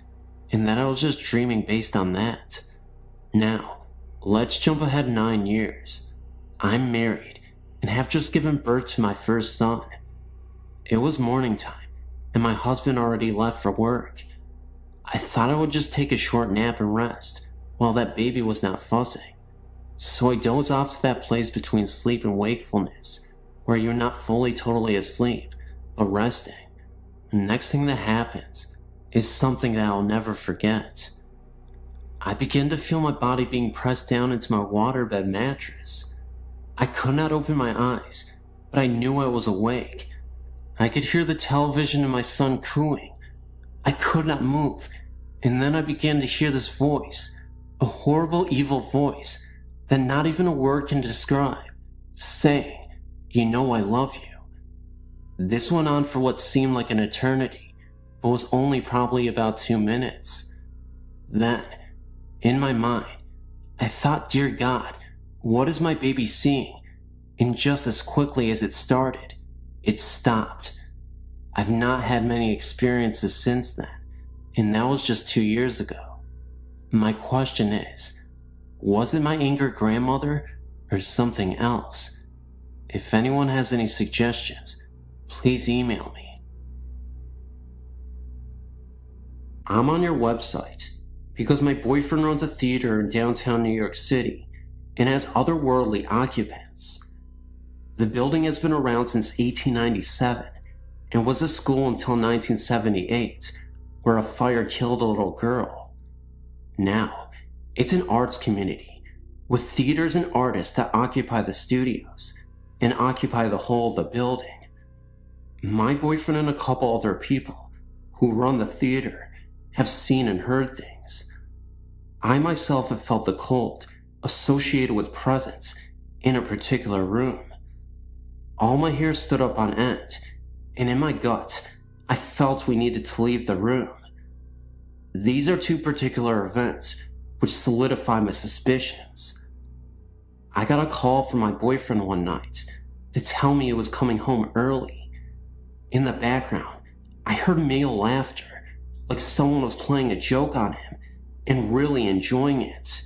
and that I was just dreaming based on that. Now, let's jump ahead 9 years. I'm married and have just given birth to my first son. It was morning time, and my husband already left for work. I thought I would just take a short nap and rest while that baby was not fussing. So I dozed off to that place between sleep and wakefulness, where you're not fully totally asleep, but resting. The next thing that happens is something that I'll never forget. I began to feel my body being pressed down into my waterbed mattress. I could not open my eyes, but I knew I was awake. I could hear the television and my son cooing. I could not move, and then I began to hear this voice, a horrible, evil voice that not even a word can describe, saying, "You know I love you." This went on for what seemed like an eternity, but was only probably about 2 minutes. Then, in my mind, I thought, "Dear God, what is my baby seeing?" And just as quickly as it started, it stopped. I've not had many experiences since then, and that was just 2 years ago. My question is, was it my angry grandmother or something else? If anyone has any suggestions, please email me. I'm on your website because my boyfriend runs a theater in downtown New York City and has otherworldly occupants. The building has been around since 1897 and was a school until 1978, where a fire killed a little girl. Now, it's an arts community with theaters and artists that occupy the studios and occupy the whole of the building. My boyfriend and a couple other people who run the theater have seen and heard things. I myself have felt the cold associated with presence in a particular room. All my hair stood up on end, and in my gut, I felt we needed to leave the room. These are 2 particular events which solidify my suspicions. I got a call from my boyfriend one night to tell me he was coming home early. In the background, I heard male laughter, like someone was playing a joke on him and really enjoying it.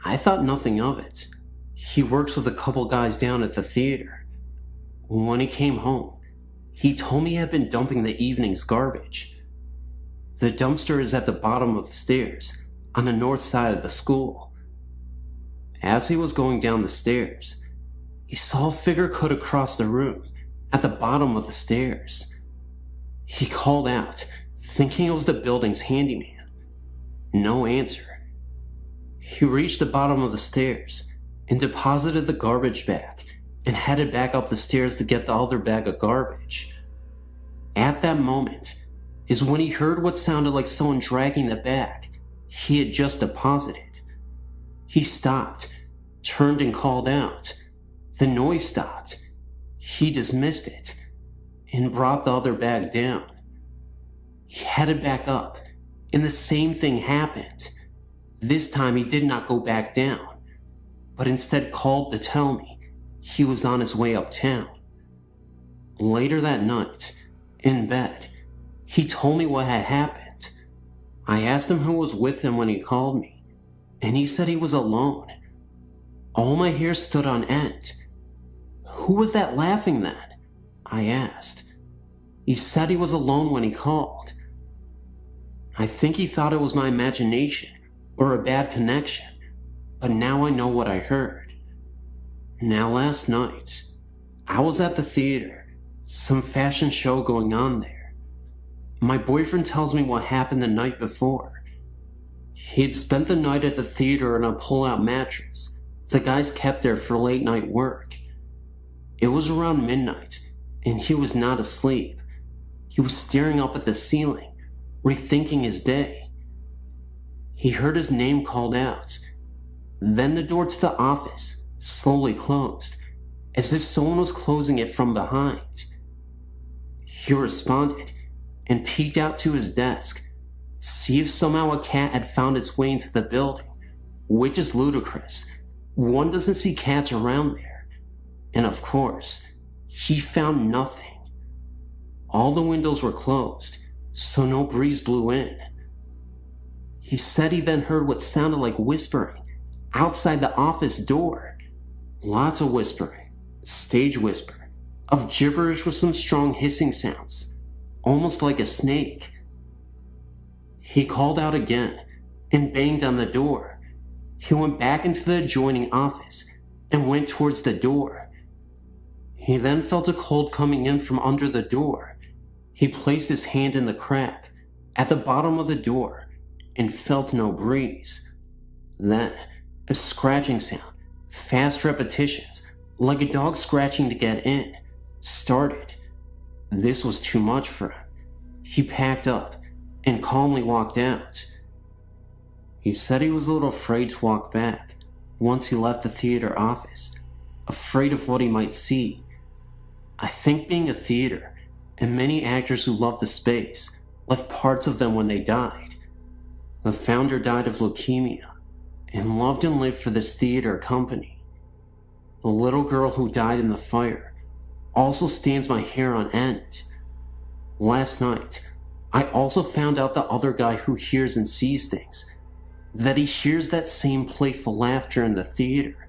I thought nothing of it. He works with a couple guys down at the theater. When he came home, he told me he had been dumping the evening's garbage. The dumpster is at the bottom of the stairs on the north side of the school. As he was going down the stairs, he saw a figure cut across the room at the bottom of the stairs. He called out, thinking it was the building's handyman. No answer. He reached the bottom of the stairs and deposited the garbage bag and headed back up the stairs to get the other bag of garbage. At that moment is when he heard what sounded like someone dragging the bag he had just deposited. He stopped, turned and called out. The noise stopped. He dismissed it and brought the other bag down. He headed back up and the same thing happened. This time he did not go back down, but instead called to tell me he was on his way uptown. Later that night, in bed, he told me what had happened. I asked him who was with him when he called me, and he said he was alone. All my hair stood on end. Who was that laughing then? I asked. He said he was alone when he called. I think he thought it was my imagination or a bad connection, but now I know what I heard. Now last night, I was at the theater, some fashion show going on there. My boyfriend tells me what happened the night before. He'd spent the night at the theater on a pull-out mattress the guys kept there for late night work. It was around midnight, and he was not asleep. He was staring up at the ceiling, rethinking his day. He heard his name called out. Then the door to the office slowly closed, as if someone was closing it from behind. He responded and peeked out to his desk to see if somehow a cat had found its way into the building, which is ludicrous. One doesn't see cats around there. And of course, he found nothing. All the windows were closed, so no breeze blew in. He said he then heard what sounded like whispering outside the office door. Lots of whispering, stage whisper, of gibberish with some strong hissing sounds, almost like a snake. He called out again and banged on the door. He went back into the adjoining office and went towards the door. He then felt a cold coming in from under the door. He placed his hand in the crack at the bottom of the door and felt no breeze. Then, a scratching sound, fast repetitions, like a dog scratching to get in, started. This was too much for him. He packed up and calmly walked out. He said he was a little afraid to walk back once he left the theater office, afraid of what he might see. I think being a theater, and many actors who love the space, left parts of them when they died. The founder died of leukemia, and loved and lived for this theater company. The little girl who died in the fire also stands my hair on end. Last night, I also found out the other guy who hears and sees things, that he hears that same playful laughter in the theater,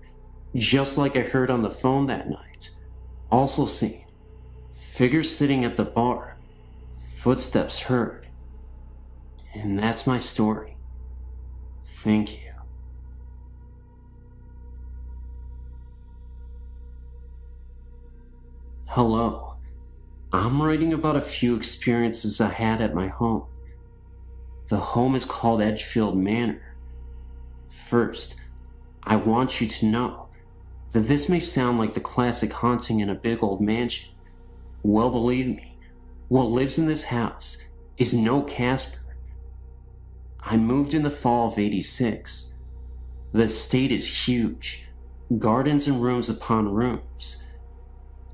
just like I heard on the phone that night. Also seen figures sitting at the bar, footsteps heard. And that's my story. Thank you. Hello. I'm writing about a few experiences I had at my home. The home is called Edgefield Manor. First, I want you to know that this may sound like the classic haunting in a big old mansion. Well, believe me, what lives in this house is no Casper. I moved in the fall of '86. The estate is huge, gardens and rooms upon rooms.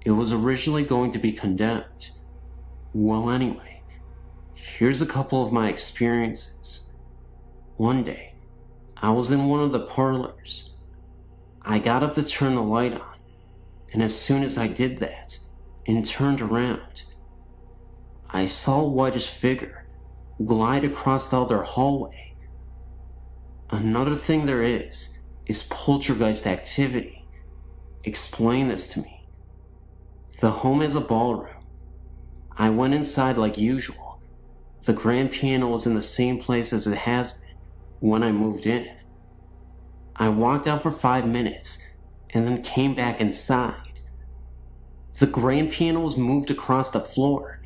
It was originally going to be condemned. Well, anyway, here's a couple of my experiences. One day, I was in one of the parlors. I got up to turn the light on, and as soon as I did that and turned around, I saw a whitish figure glide across the other hallway. Another thing there is poltergeist activity. Explain this to me. The home has a ballroom. I went inside like usual. The grand piano was in the same place as it has been when I moved in. I walked out for 5 minutes and then came back inside. The grand piano was moved across the floor,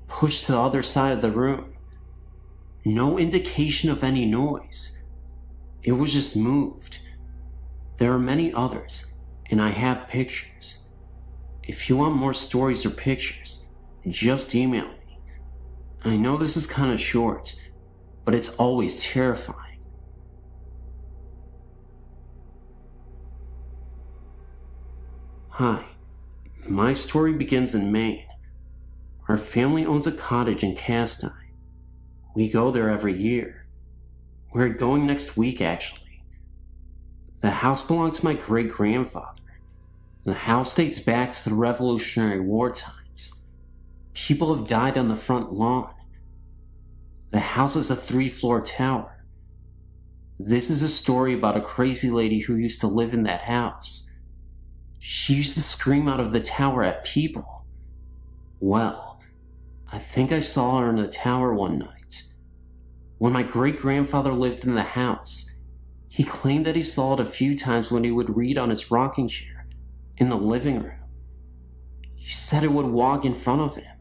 pushed to the other side of the room. No indication of any noise. It was just moved. There are many others, and I have pictures. If you want more stories or pictures, just email me. I know this is kind of short, but it's always terrifying. Hi, my story begins in Maine. Our family owns a cottage in Castine. We go there every year. We're going next week, actually. The house belonged to my great-grandfather. The house dates back to the Revolutionary War times. People have died on the front lawn. The house is a 3-floor tower. This is a story about a crazy lady who used to live in that house. She used to scream out of the tower at people. Well, I think I saw her in the tower one night. When my great-grandfather lived in the house, he claimed that he saw it a few times when he would read on his rocking chair in the living room. He said it would walk in front of him.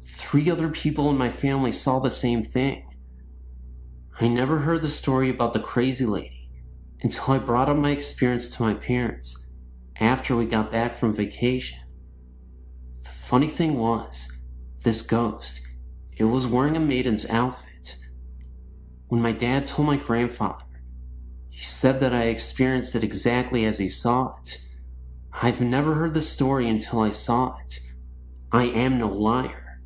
3 other people in my family saw the same thing. I never heard the story about the crazy lady until I brought up my experience to my parents after we got back from vacation. The funny thing was, this ghost, it was wearing a maiden's outfit. When my dad told my grandfather, he said that I experienced it exactly as he saw it. I've never heard the story until I saw it. I am no liar.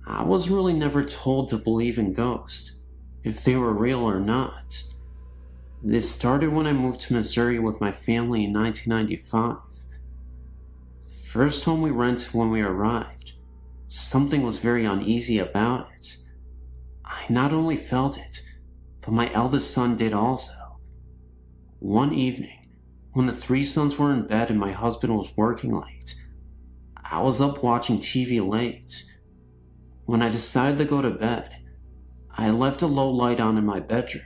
I was really never told to believe in ghosts, if they were real or not. This started when I moved to Missouri with my family in 1995. The first home we rented when we arrived, something was very uneasy about it. I not only felt it, but my eldest son did also. One evening, when the 3 sons were in bed and my husband was working late, I was up watching TV late. When I decided to go to bed, I left a low light on in my bedroom.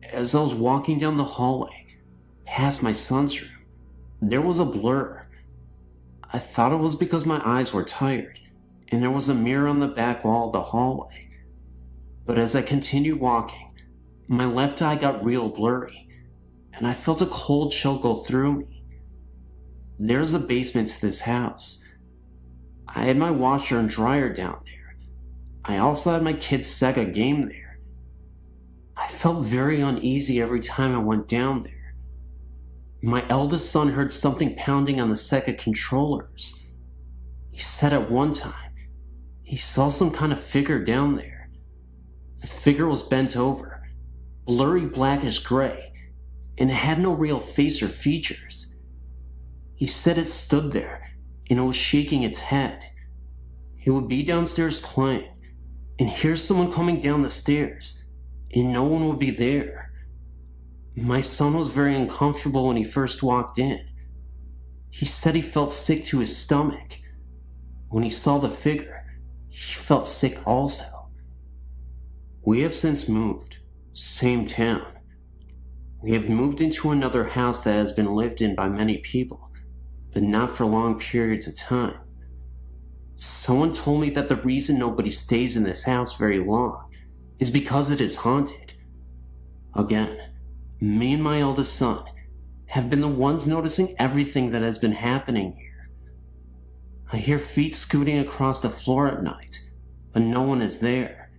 As I was walking down the hallway, past my son's room, there was a blur. I thought it was because my eyes were tired, and there was a mirror on the back wall of the hallway. But as I continued walking, my left eye got real blurry, and I felt a cold chill go through me. There's a basement to this house. I had my washer and dryer down there. I also had my kid's Sega game there. I felt very uneasy every time I went down there. My eldest son heard something pounding on the Sega controllers. He said at one time, he saw some kind of figure down there. The figure was bent over, blurry blackish gray, and it had no real face or features. He said it stood there, and it was shaking its head. He would be downstairs playing, and hear someone coming down the stairs, and no one would be there. My son was very uncomfortable when he first walked in. He said he felt sick to his stomach. When he saw the figure, he felt sick also. We have since moved, same town. We have moved into another house that has been lived in by many people, but not for long periods of time. Someone told me that the reason nobody stays in this house very long is because it is haunted. Again, me and my eldest son have been the ones noticing everything that has been happening here. I hear feet scooting across the floor at night, but no one is there.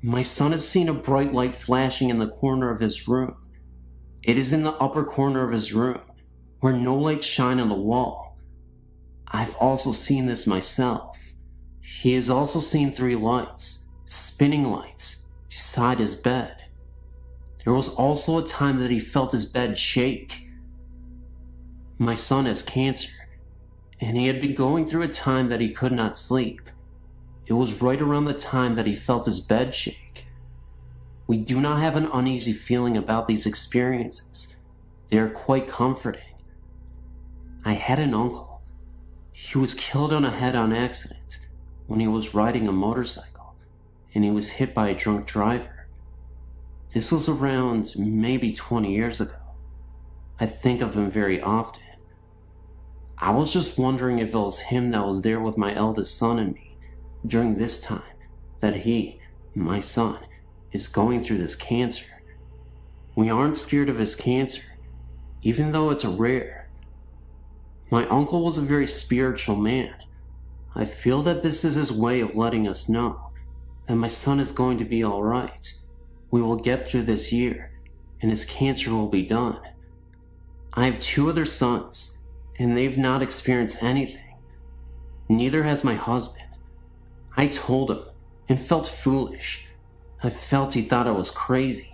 My son has seen a bright light flashing in the corner of his room. It is in the upper corner of his room, where no lights shine on the wall. I've also seen this myself. He has also seen 3 lights, spinning lights, beside his bed. There was also a time that he felt his bed shake. My son has cancer, and he had been going through a time that he could not sleep. It was right around the time that he felt his bed shake. We do not have an uneasy feeling about these experiences. They are quite comforting. I had an uncle. He was killed on a head-on accident when he was riding a motorcycle, and he was hit by a drunk driver. This was around maybe 20 years ago. I think of him very often. I was just wondering if it was him that was there with my eldest son and me during this time that he, my son, is going through this cancer. We aren't scared of his cancer, even though it's rare. My uncle was a very spiritual man. I feel that this is his way of letting us know that my son is going to be alright. We will get through this year, and his cancer will be done. I have 2 other sons, and they've not experienced anything. Neither has my husband. I told him, and felt foolish. I felt he thought I was crazy.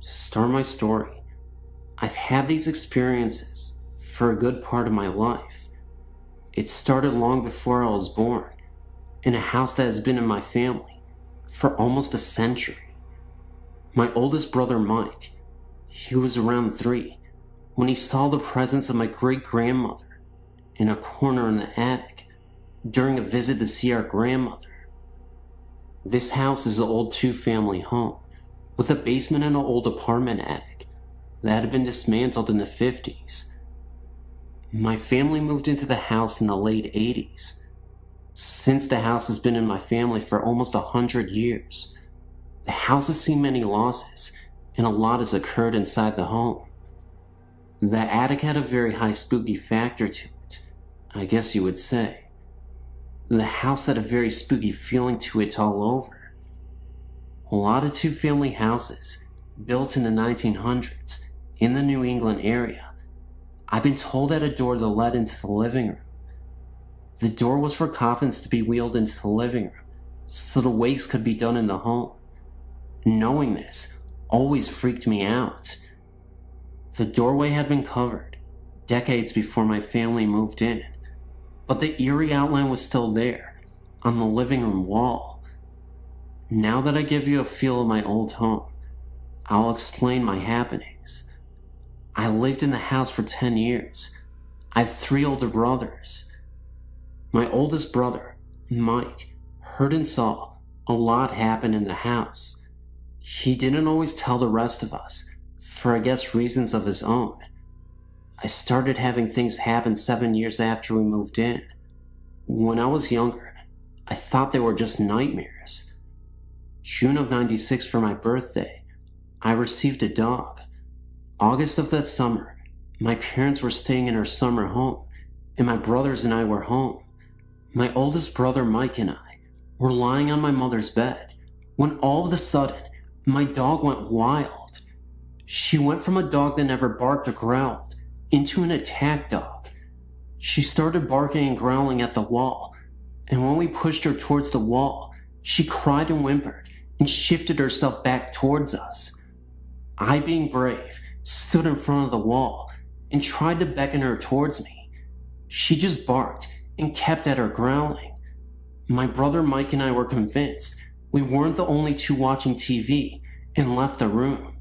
To start my story, I've had these experiences for a good part of my life. It started long before I was born, in a house that has been in my family for almost a century. My oldest brother Mike, he was around 3 when he saw the presence of my great-grandmother in a corner in the attic during a visit to see our grandmother. This house is an old 2-family home with a basement and an old apartment attic that had been dismantled in the 50s. My family moved into the house in the late 80s. Since the house has been in my family for almost 100 years, the house has seen many losses, and a lot has occurred inside the home. The attic had a very high spooky factor to it, I guess you would say. The house had a very spooky feeling to it all over. A lot of 2-family houses, built in the 1900s, in the New England area, I've been told had a door that led into the living room. The door was for coffins to be wheeled into the living room, so the wakes could be done in the home. Knowing this always freaked me out. The doorway had been covered decades before my family moved in, but the eerie outline was still there on the living room wall. Now that I give you a feel of my old home, I'll explain my happenings. I lived in the house for 10 years. I have 3 older brothers. My oldest brother, Mike, heard and saw a lot happen in the house. He didn't always tell the rest of us, for I guess reasons of his own. I started having things happen 7 years after we moved in. When I was younger, I thought they were just nightmares. June of '96 for my birthday, I received a dog. August of that summer, my parents were staying in our summer home, and my brothers and I were home. My oldest brother Mike and I were lying on my mother's bed when all of a sudden, my dog went wild. She went from a dog that never barked or growled into an attack dog. She started barking and growling at the wall, and when we pushed her towards the wall, she cried and whimpered and shifted herself back towards us. I, being brave, stood in front of the wall and tried to beckon her towards me. She just barked and kept at her growling. My brother Mike and I were convinced we weren't the only 2 watching TV and left the room.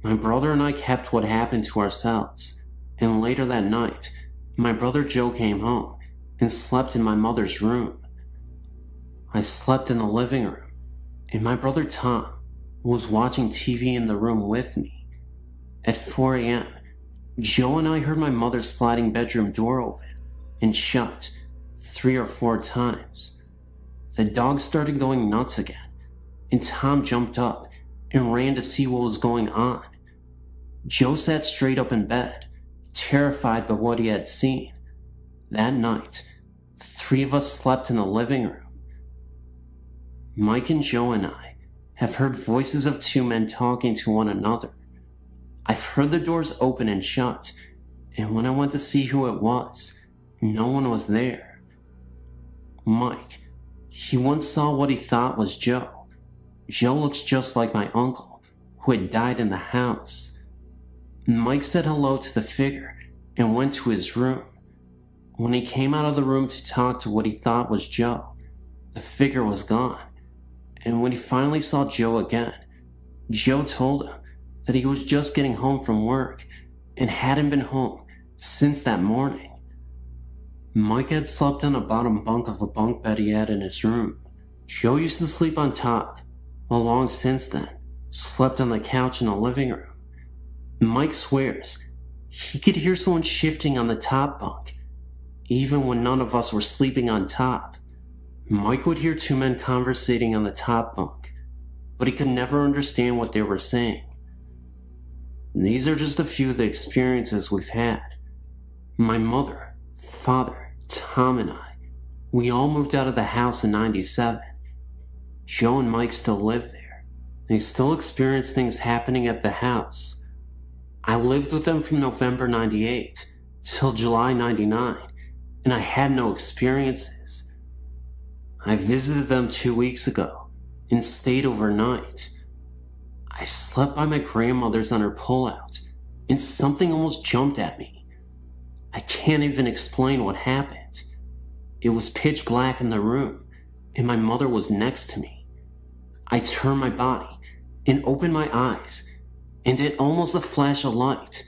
My brother and I kept what happened to ourselves, and later that night, my brother Joe came home and slept in my mother's room. I slept in the living room, and my brother Tom was watching TV in the room with me. At 4 a.m., Joe and I heard my mother's sliding bedroom door open and shut 3 or 4 times. The dog started going nuts again, and Tom jumped up and ran to see what was going on. Joe sat straight up in bed, terrified by what he had seen. That night, 3 of us slept in the living room. Mike and Joe and I have heard voices of 2 men talking to one another. I've heard the doors open and shut, and when I went to see who it was, no one was there. Mike, he once saw what he thought was Joe. Joe looks just like my uncle, who had died in the house. Mike said hello to the figure and went to his room. When he came out of the room to talk to what he thought was Joe, the figure was gone. And when he finally saw Joe again, Joe told him that he was just getting home from work and hadn't been home since that morning. Mike had slept on the bottom bunk of a bunk bed he had in his room. Joe used to sleep on top, while long since then, slept on the couch in the living room. Mike swears he could hear someone shifting on the top bunk, even when none of us were sleeping on top. Mike would hear two men conversating on the top bunk, but he could never understand what they were saying. These are just a few of the experiences we've had. My mother, father, Tom, and I, we all moved out of the house in '97. Joe and Mike still live there. They still experience things happening at the house. I lived with them from November '98 till July '99, and I had no experiences. I visited them 2 weeks ago and stayed overnight. I slept by my grandmother's on her pullout, and something almost jumped at me. I can't even explain what happened. It was pitch black in the room, and my mother was next to me. I turned my body and opened my eyes, and it almost a flash of light,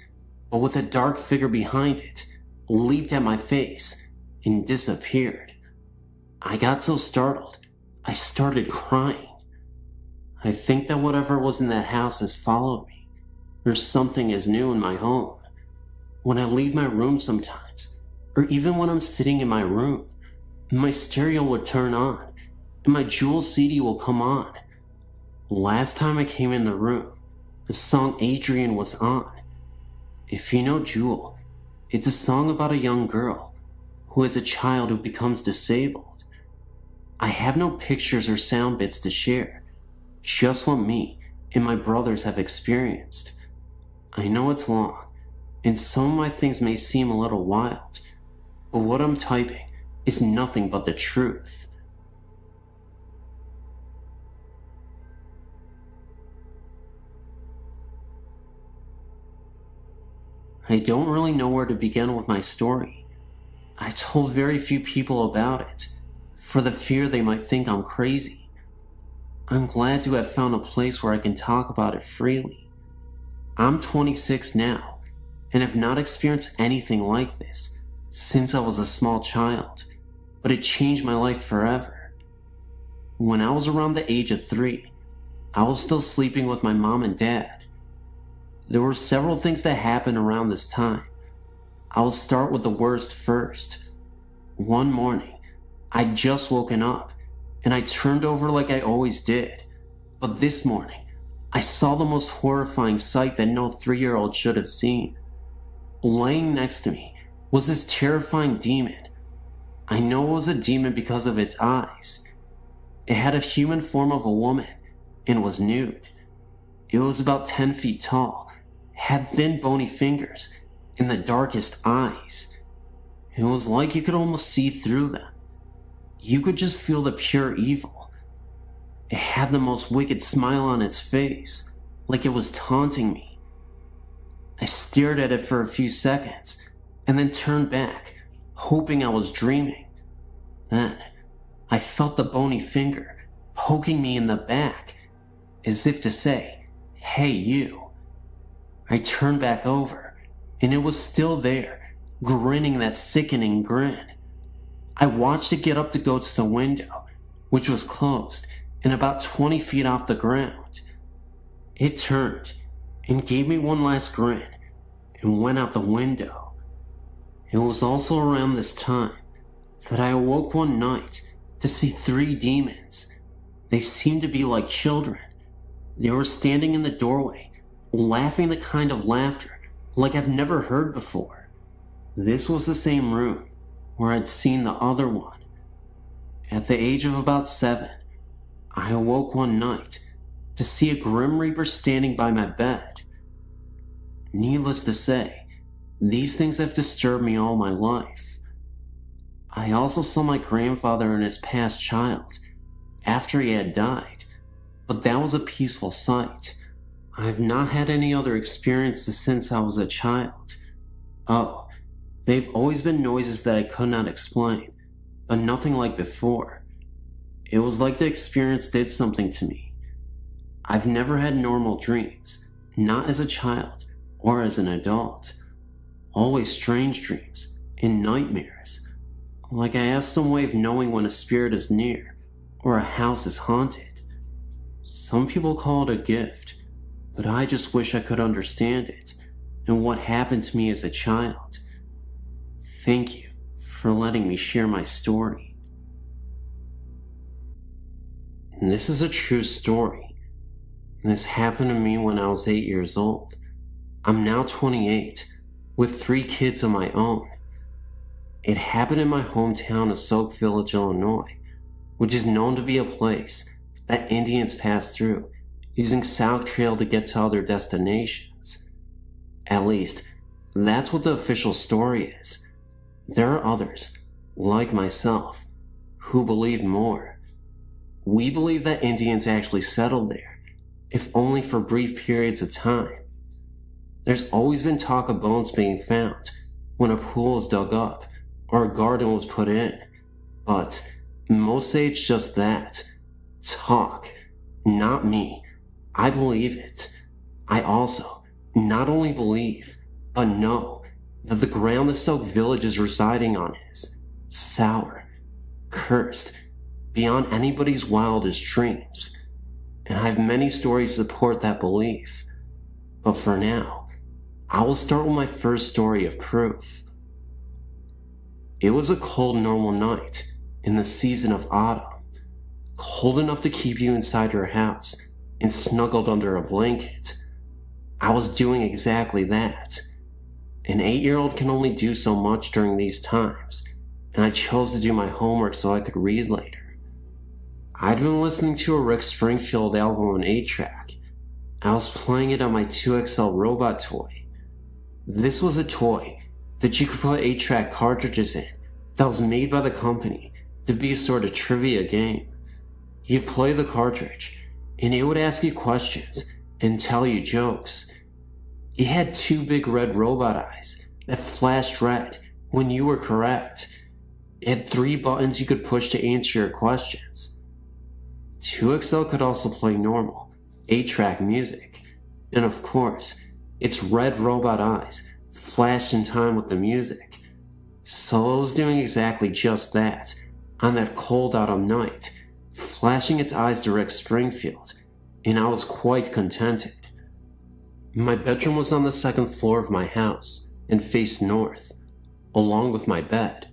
but with a dark figure behind it, leaped at my face and disappeared. I got so startled, I started crying. I think that whatever was in that house has followed me, or something is new in my home. When I leave my room sometimes, or even when I'm sitting in my room, my stereo would turn on, and my Jewel CD will come on. Last time I came in the room, the song Adrian was on. If you know Jewel, it's a song about a young girl who is a child who becomes disabled. I have no pictures or sound bits to share, just what me and my brothers have experienced. I know it's long, and some of my things may seem a little wild, but what I'm typing is nothing but the truth. I don't really know where to begin with my story. I told very few people about it, for the fear they might think I'm crazy. I'm glad to have found a place where I can talk about it freely. I'm 26 now, and have not experienced anything like this since I was a small child, but it changed my life forever. When I was around the age of 3, I was still sleeping with my mom and dad. There were several things that happened around this time. I'll start with the worst first. One morning, I'd just woken up, and I turned over like I always did. But this morning, I saw the most horrifying sight that no 3-year-old should have seen. Laying next to me was this terrifying demon. I know it was a demon because of its eyes. It had a human form of a woman and was nude. It was about 10 feet tall, had thin bony fingers, and the darkest eyes. It was like you could almost see through them. You could just feel the pure evil. It had the most wicked smile on its face, like it was taunting me. I stared at it for a few seconds, and then turned back, hoping I was dreaming. Then, I felt the bony finger poking me in the back, as if to say, "Hey, you." I turned back over, and it was still there, grinning that sickening grin. I watched it get up to go to the window, which was closed and about 20 feet off the ground. It turned and gave me one last grin and went out the window. It was also around this time that I awoke one night to see 3 demons. They seemed to be like children. They were standing in the doorway, laughing the kind of laughter like I've never heard before. This was the same room where I'd seen the other one. At the age of about 7, I awoke one night to see a Grim Reaper standing by my bed. Needless to say, these things have disturbed me all my life. I also saw my grandfather and his past child after he had died, but that was a peaceful sight. I've not had any other experiences since I was a child. Oh, they've always been noises that I could not explain, but nothing like before. It was like the experience did something to me. I've never had normal dreams, not as a child or as an adult. Always strange dreams and nightmares. Like I have some way of knowing when a spirit is near or a house is haunted. Some people call it a gift, but I just wish I could understand it and what happened to me as a child. Thank you for letting me share my story. And this is a true story. This happened to me when I was 8 years old. I'm now 28, with 3 kids of my own. It happened in my hometown of Soak Village, Illinois, which is known to be a place that Indians pass through using South Trail to get to other destinations. At least, that's what the official story is. There are others, like myself, who believe more. We believe that Indians actually settled there, if only for brief periods of time. There's always been talk of bones being found when a pool is dug up or a garden was put in, but most say it's just that. Talk. Not me. I believe it. I also not only believe, but know that the ground the Soak Village is residing on is sour, cursed, beyond anybody's wildest dreams. And I have many stories to support that belief. But for now, I will start with my first story of proof. It was a cold, normal night in the season of autumn, cold enough to keep you inside your house and snuggled under a blanket. I was doing exactly that. An 8-year-old can only do so much during these times, and I chose to do my homework so I could read later. I'd been listening to a Rick Springfield album on 8-track. I was playing it on my 2XL robot toy. This was a toy that you could put 8-track cartridges in that was made by the company to be a sort of trivia game. You'd play the cartridge, and it would ask you questions and tell you jokes. It had 2 big red robot eyes that flashed red when you were correct. It had 3 buttons you could push to answer your questions. 2XL could also play normal 8-track music, and of course, its red robot eyes flashed in time with the music. So it was doing exactly just that on that cold autumn night, flashing its eyes to Rick Springfield, and I was quite contented. My bedroom was on the 2nd floor of my house and faced north, along with my bed.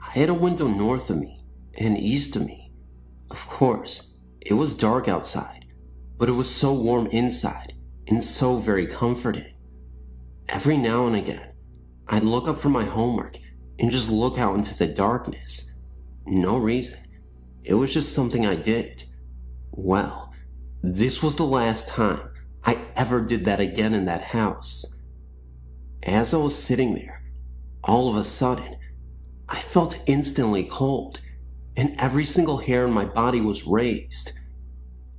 I had a window north of me and east of me. Of course, it was dark outside, but it was so warm inside and so very comforting. Every now and again, I'd look up from my homework and just look out into the darkness. No reason. It was just something I did. Well, this was the last time I ever did that again in that house. As I was sitting there, all of a sudden, I felt instantly cold, and every single hair in my body was raised.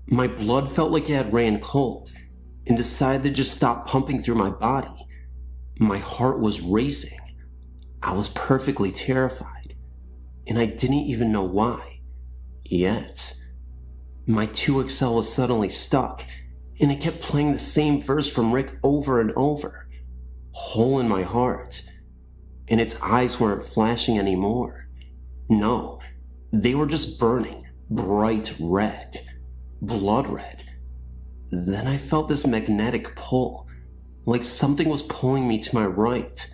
My blood felt like it had ran cold, and decided to just stop pumping through my body. My heart was racing. I was perfectly terrified, and I didn't even know why. Yet, my 2XL was suddenly stuck, and it kept playing the same verse from Rick over and over. Hole in my heart. And its eyes weren't flashing anymore. No, they were just burning bright red, blood red. Then I felt this magnetic pull, like something was pulling me to my right.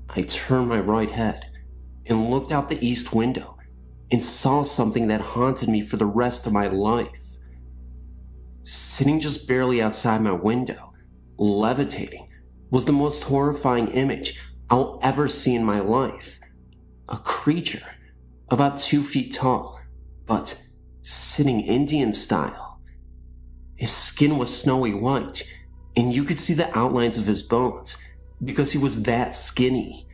I turned my right head and looked out the east window and saw something that haunted me for the rest of my life. Sitting just barely outside my window, levitating, was the most horrifying image I'll ever see in my life. A creature about 2 feet tall, but sitting Indian style. His skin was snowy white, and you could see the outlines of his bones because he was that skinny.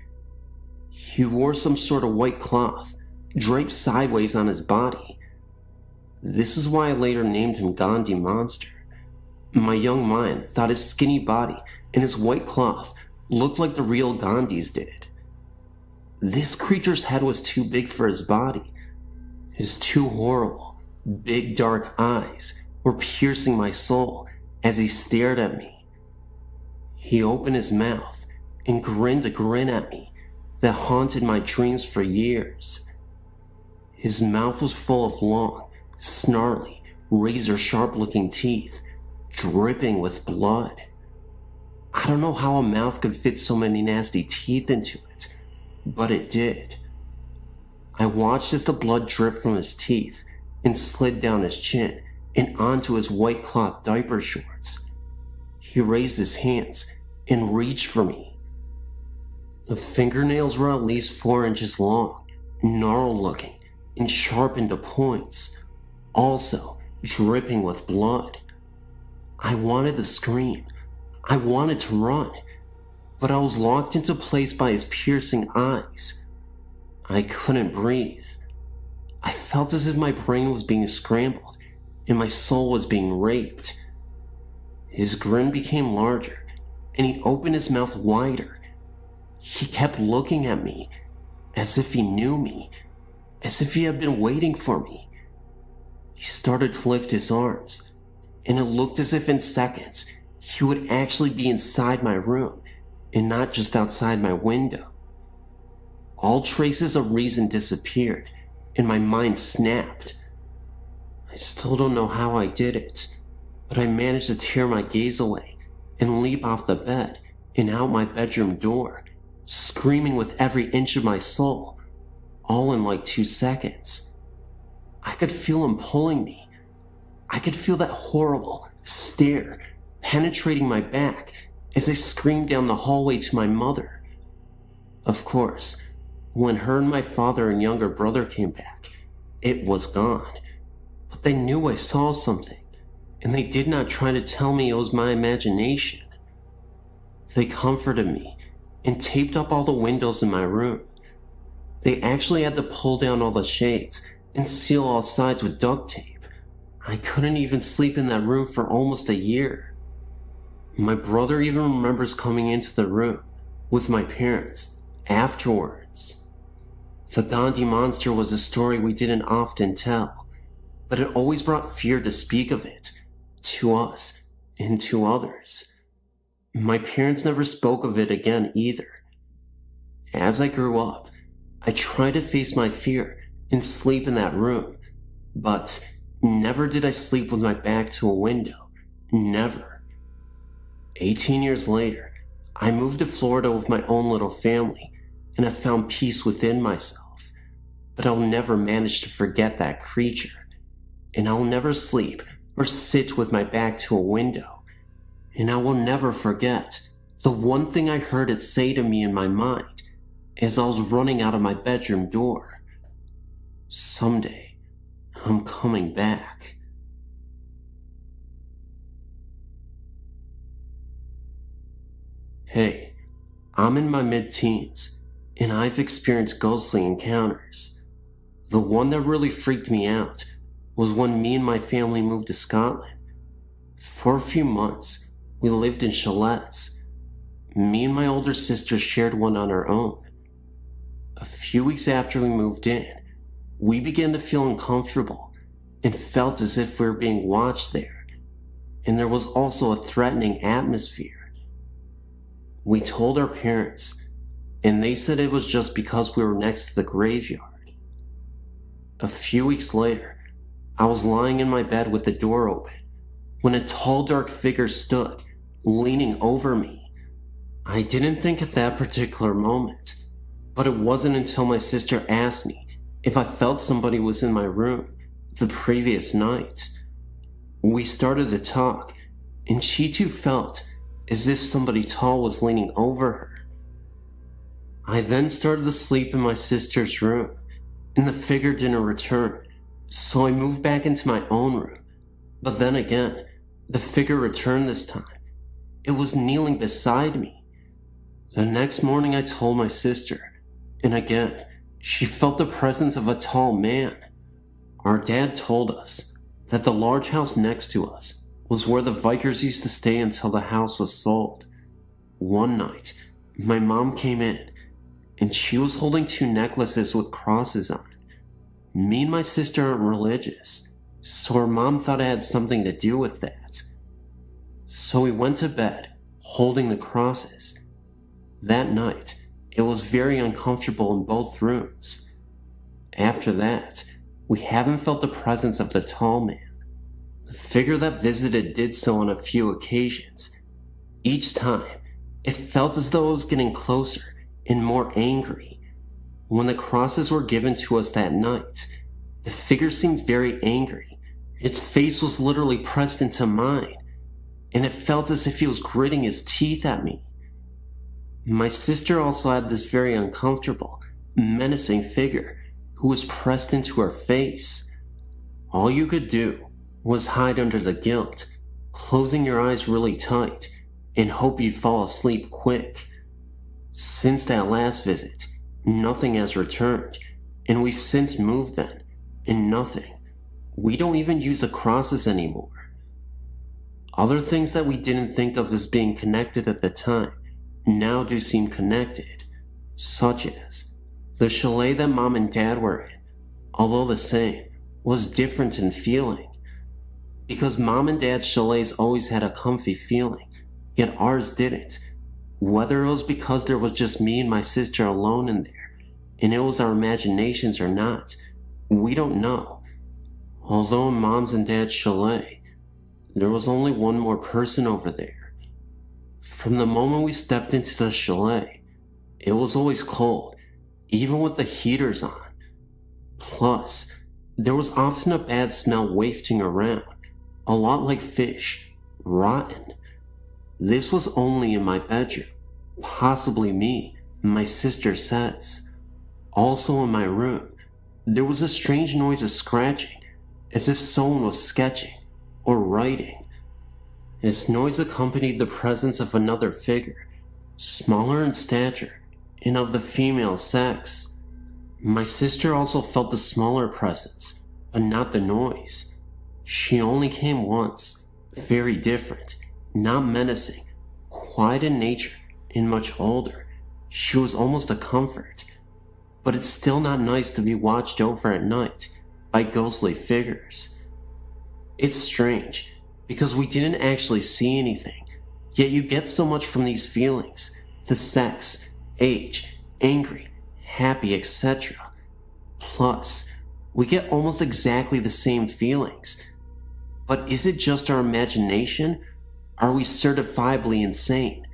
He wore some sort of white cloth draped sideways on his body. This is why I later named him Gandhi Monster. My young mind thought his skinny body and his white cloth looked like the real Gandhi's did. This creature's head was too big for his body. His two horrible, big dark eyes were piercing my soul as he stared at me. He opened his mouth and grinned a grin at me that haunted my dreams for years. His mouth was full of long, snarly, razor-sharp looking teeth, dripping with blood. I don't know how a mouth could fit so many nasty teeth into it, but it did. I watched as the blood dripped from his teeth and slid down his chin and onto his white cloth diaper shorts. He raised his hands and reached for me. The fingernails were at least 4 inches long, gnarled looking, and sharpened to points, also dripping with blood. I wanted to scream. I wanted to run, but I was locked into place by his piercing eyes. I couldn't breathe. I felt as if my brain was being scrambled and my soul was being raped. His grin became larger, and he opened his mouth wider. He kept looking at me, as if he knew me, as if he had been waiting for me. He started to lift his arms, and it looked as if in seconds he would actually be inside my room, and not just outside my window. All traces of reason disappeared, and my mind snapped. I still don't know how I did it, but I managed to tear my gaze away and leap off the bed and out my bedroom door, screaming with every inch of my soul, all in like 2 seconds. I could feel him pulling me. I could feel that horrible stare penetrating my back as I screamed down the hallway to my mother. Of course, when her and my father and younger brother came back, it was gone. But they knew I saw something, and they did not try to tell me it was my imagination. They comforted me and taped up all the windows in my room. They actually had to pull down all the shades and seal all sides with duct tape. I couldn't even sleep in that room for almost a year. My brother even remembers coming into the room with my parents afterwards. The Gandhi monster was a story we didn't often tell, but it always brought fear to speak of it, to us and to others. My parents never spoke of it again either. As I grew up, I tried to face my fear and sleep in that room, but never did I sleep with my back to a window. Never. 18 years later, I moved to Florida with my own little family, and I found peace within myself. But I'll never manage to forget that creature, and I'll never sleep or sit with my back to a window, and I will never forget the one thing I heard it say to me in my mind as I was running out of my bedroom door. Someday, I'm coming back. Hey, I'm in my mid-teens, and I've experienced ghostly encounters. The one that really freaked me out was when me and my family moved to Scotland. For a few months, we lived in chalets. Me and my older sister shared one on our own. A few weeks after we moved in, we began to feel uncomfortable and felt as if we were being watched there, and there was also a threatening atmosphere. We told our parents, and they said it was just because we were next to the graveyard. A few weeks later, I was lying in my bed with the door open when a tall, dark figure stood, leaning over me. I didn't think at that particular moment, but it wasn't until my sister asked me if I felt somebody was in my room the previous night. We started to talk, and she too felt as if somebody tall was leaning over her. I then started to sleep in my sister's room, and the figure didn't return, so I moved back into my own room. But then again, the figure returned this time. It was kneeling beside me. The next morning I told my sister, and again, she felt the presence of a tall man. Our dad told us that the large house next to us was where the Vikers used to stay until the house was sold. One night, my mom came in, and she was holding 2 necklaces with crosses on it. Me and my sister aren't religious, so her mom thought it had something to do with that. So we went to bed, holding the crosses. That night, it was very uncomfortable in both rooms. After that, we haven't felt the presence of the tall man. The figure that visited did so on a few occasions. Each time, it felt as though it was getting closer and more angry. When the crosses were given to us that night, the figure seemed very angry. Its face was literally pressed into mine, and it felt as if he was gritting his teeth at me. My sister also had this very uncomfortable, menacing figure who was pressed into her face. All you could do was hide under the guilt, closing your eyes really tight, and hope you'd fall asleep quick. Since that last visit, nothing has returned, and we've since moved then, and nothing. We don't even use the crosses anymore. Other things that we didn't think of as being connected at the time now do seem connected, such as the chalet that Mom and Dad were in, although the same, was different in feeling. Because Mom and Dad's chalets always had a comfy feeling, yet ours didn't. Whether it was because there was just me and my sister alone in there, and it was our imaginations or not, we don't know. Although in Mom's and Dad's chalet, there was only one more person over there. From the moment we stepped into the chalet, it was always cold, even with the heaters on. Plus, there was often a bad smell wafting around, a lot like fish, rotten. This was only in my bedroom, possibly me, my sister says. Also in my room, there was a strange noise of scratching, as if someone was sketching or writing. This noise accompanied the presence of another figure, smaller in stature and of the female sex. My sister also felt the smaller presence, but not the noise. She only came once, very different, not menacing, quiet in nature, and much older. She was almost a comfort. But it's still not nice to be watched over at night by ghostly figures. It's strange, because we didn't actually see anything, yet you get so much from these feelings, the sex, age, angry, happy, etc. Plus, we get almost exactly the same feelings. But is it just our imagination? Are we certifiably insane?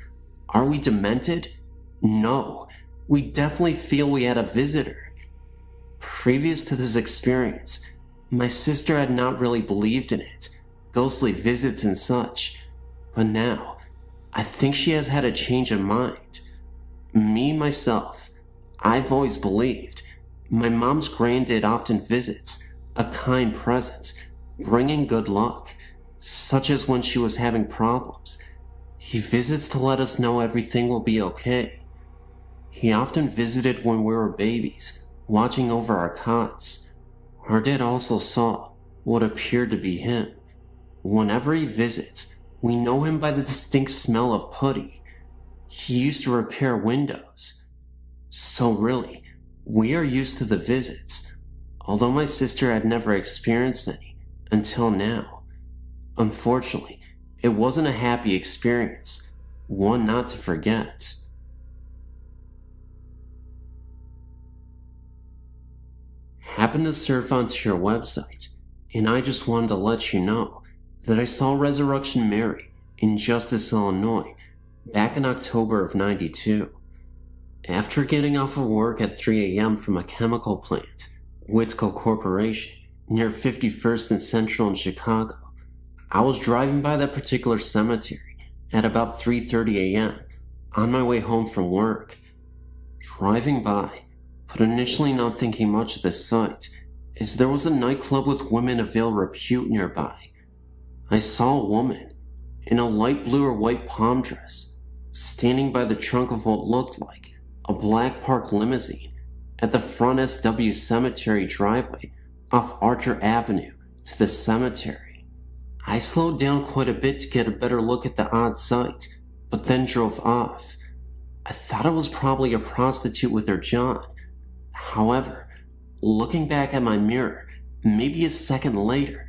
Are we demented? No, we definitely feel we had a visitor. Previous to this experience, my sister had not really believed in it, ghostly visits and such, but now, I think she has had a change of mind. Me, myself, I've always believed. My mom's granddad often visits, a kind presence, bringing good luck, such as when she was having problems. He visits to let us know everything will be okay. He often visited when we were babies, watching over our cots. Our dad also saw what appeared to be him. Whenever he visits, we know him by the distinct smell of putty. He used to repair windows. So really, we are used to the visits, although my sister had never experienced any until now. Unfortunately, it wasn't a happy experience, one not to forget. Happened to surf onto your website, and I just wanted to let you know that I saw Resurrection Mary in Justice, Illinois, back in October of '92. After getting off of work at 3 a.m. from a chemical plant, Whitco Corporation, near 51st and Central in Chicago, I was driving by that particular cemetery at about 3:30 a.m. on my way home from work. Driving by, but initially not thinking much of the sight, as there was a nightclub with women of ill repute nearby. I saw a woman in a light blue or white palm dress standing by the trunk of what looked like a black park limousine at the front SW Cemetery driveway off Archer Avenue to the cemetery. I slowed down quite a bit to get a better look at the odd sight, but then drove off. I thought it was probably a prostitute with her John. However, looking back at my mirror, maybe a second later,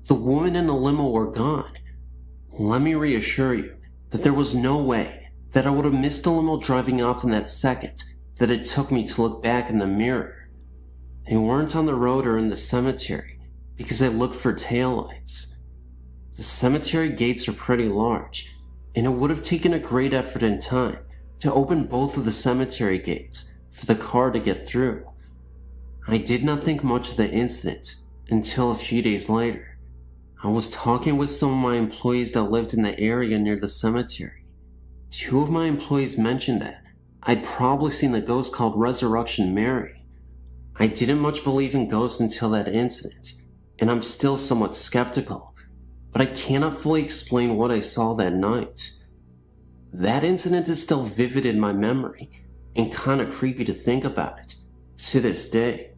the woman and the limo were gone. Let me reassure you that there was no way that I would have missed the limo driving off in that second that it took me to look back in the mirror. They weren't on the road or in the cemetery because I looked for taillights. The cemetery gates are pretty large, and it would have taken a great effort and time to open both of the cemetery gates for the car to get through. I did not think much of the incident until a few days later. I was talking with some of my employees that lived in the area near the cemetery. Two of my employees mentioned that I'd probably seen a ghost called Resurrection Mary. I didn't much believe in ghosts until that incident, and I'm still somewhat skeptical, but I cannot fully explain what I saw that night. That incident is still vivid in my memory, and kinda creepy to think about it, to this day.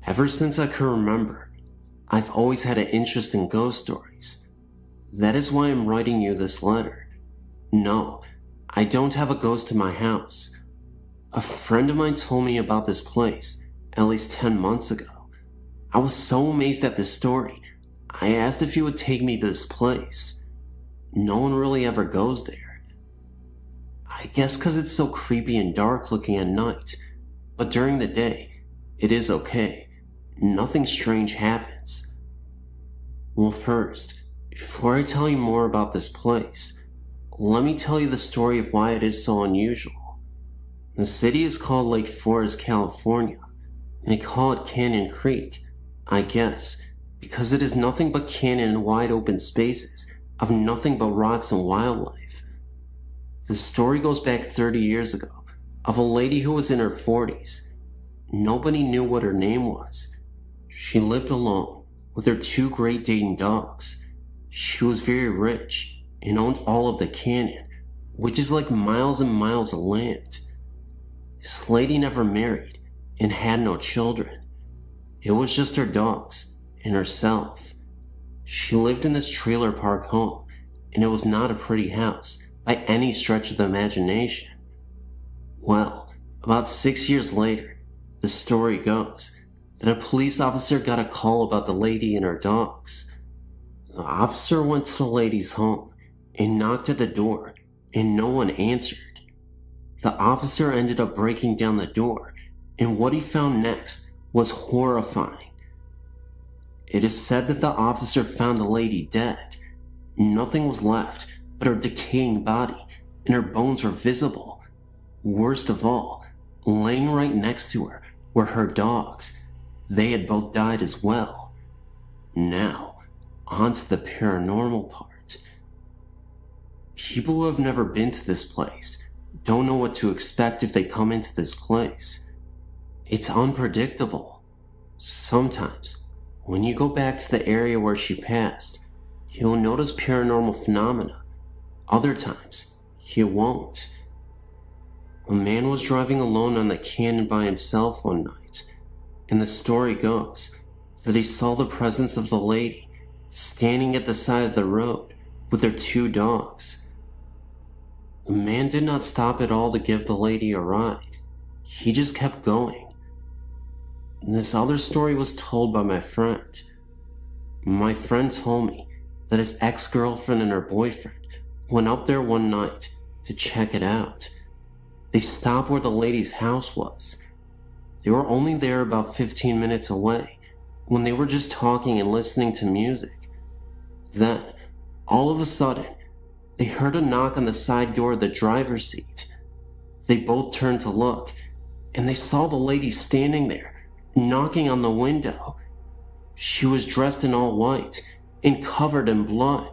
Ever since I can remember, I've always had an interest in ghost stories. That is why I'm writing you this letter. No, I don't have a ghost in my house. A friend of mine told me about this place at least 10 months ago. I was so amazed at this story, I asked if he would take me to this place. No one really ever goes there. I guess because it's so creepy and dark looking at night, but during the day, it is okay. Nothing strange happens. Well, first, before I tell you more about this place, let me tell you the story of why it is so unusual. The city is called Lake Forest, California, and they call it Canyon Creek, I guess, because it is nothing but canyon and wide open spaces of nothing but rocks and wildlife. The story goes back 30 years ago of a lady who was in her 40s. Nobody knew what her name was. She lived alone with her two Great Dane dogs. She was very rich and owned all of the canyon, which is like miles and miles of land. This lady never married and had no children. It was just her dogs and herself. She lived in this trailer park home, and it was not a pretty house by any stretch of the imagination. Well, about 6 years later, the story goes that a police officer got a call about the lady and her dogs. The officer went to the lady's home and knocked at the door, and no one answered. The officer ended up breaking down the door, and what he found next was horrifying. It is said that the officer found the lady dead. Nothing was left but her decaying body, and her bones were visible. Worst of all, laying right next to her were her dogs. They had both died as well. Now, on to the paranormal part. People who have never been to this place don't know what to expect if they come into this place. It's unpredictable. Sometimes, when you go back to the area where she passed, you'll notice paranormal phenomena. Other times, you won't. A man was driving alone on the canyon by himself one night, and the story goes that he saw the presence of the lady standing at the side of the road with their two dogs. The man did not stop at all to give the lady a ride. He just kept going. This other story was told by my friend. My friend told me that his ex-girlfriend and her boyfriend went up there one night to check it out. They stopped where the lady's house was. They were only there about 15 minutes away when they were just talking and listening to music. Then, all of a sudden, they heard a knock on the side door of the driver's seat. They both turned to look, and they saw the lady standing there, knocking on the window. She was dressed in all white and covered in blood.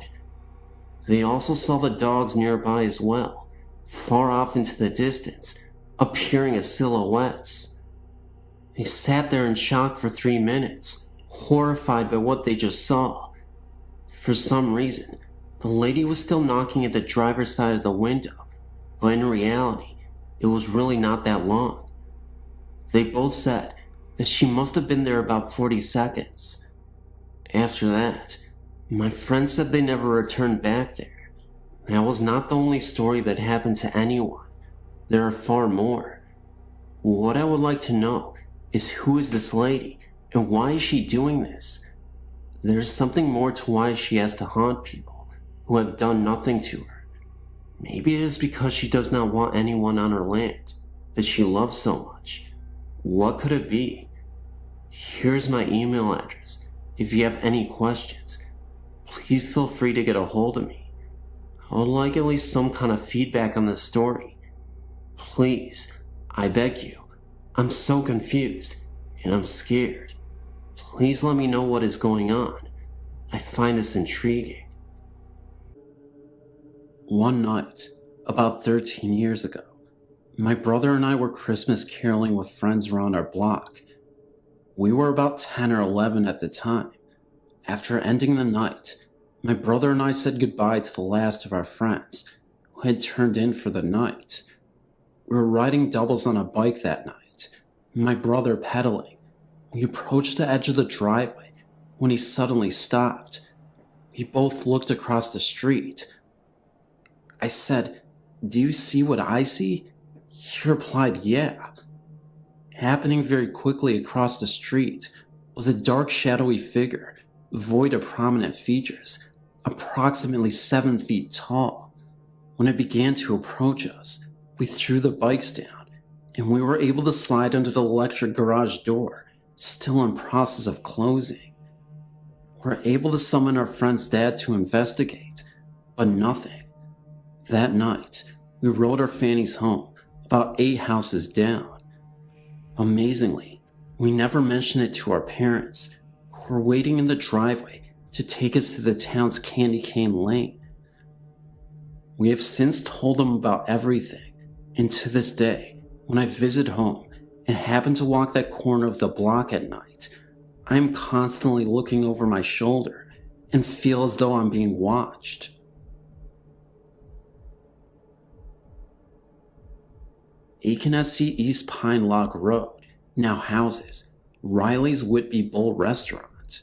They also saw the dogs nearby as well, far off into the distance, appearing as silhouettes. They sat there in shock for 3 minutes, horrified by what they just saw. For some reason, the lady was still knocking at the driver's side of the window, but in reality, it was really not that long. They both said that she must have been there about 40 seconds. After that, my friend said they never returned back there. That was not the only story that happened to anyone. There are far more. What I would like to know is who is this lady and why is she doing this? There's something more to why she has to haunt people who have done nothing to her. Maybe it is because she does not want anyone on her land that she loves so much. What could it be? Here's my email address. If you have any questions, please feel free to get a hold of me. I would like at least some kind of feedback on this story. Please, I beg you. I'm so confused, and I'm scared. Please let me know what is going on. I find this intriguing. One night, about 13 years ago, my brother and I were Christmas caroling with friends around our block. We were about 10 or 11 at the time. After ending the night, my brother and I said goodbye to the last of our friends who had turned in for the night. We were riding doubles on a bike that night, my brother pedaling. We approached the edge of the driveway when he suddenly stopped. We both looked across the street. I said, "Do you see what I see?" He replied, "Yeah." Happening very quickly across the street was a dark shadowy figure, void of prominent features, approximately 7 feet tall. When it began to approach us, we threw the bikes down, and we were able to slide under the electric garage door, still in process of closing. We were able to summon our friend's dad to investigate, but nothing. That night, we rode our fannies home, about 8 houses down. Amazingly, we never mentioned it to our parents, who were waiting in the driveway to take us to the town's candy cane lane. We have since told them about everything, and to this day, when I visit home and happen to walk that corner of the block at night, I am constantly looking over my shoulder and feel as though I'm being watched. Akenesi East Pine Log Road now houses Riley's Whitby Bull Restaurant.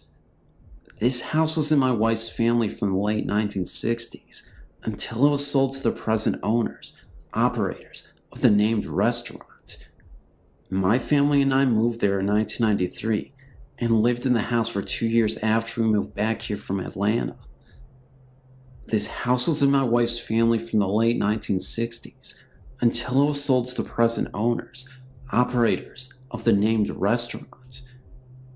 This house was in my wife's family from the late 1960s until it was sold to the present owners, operators of the named restaurant. My family and I moved there in 1993 and lived in the house for 2 years after we moved back here from Atlanta. This house was in my wife's family from the late 1960s until it was sold to the present owners, operators of the named restaurant.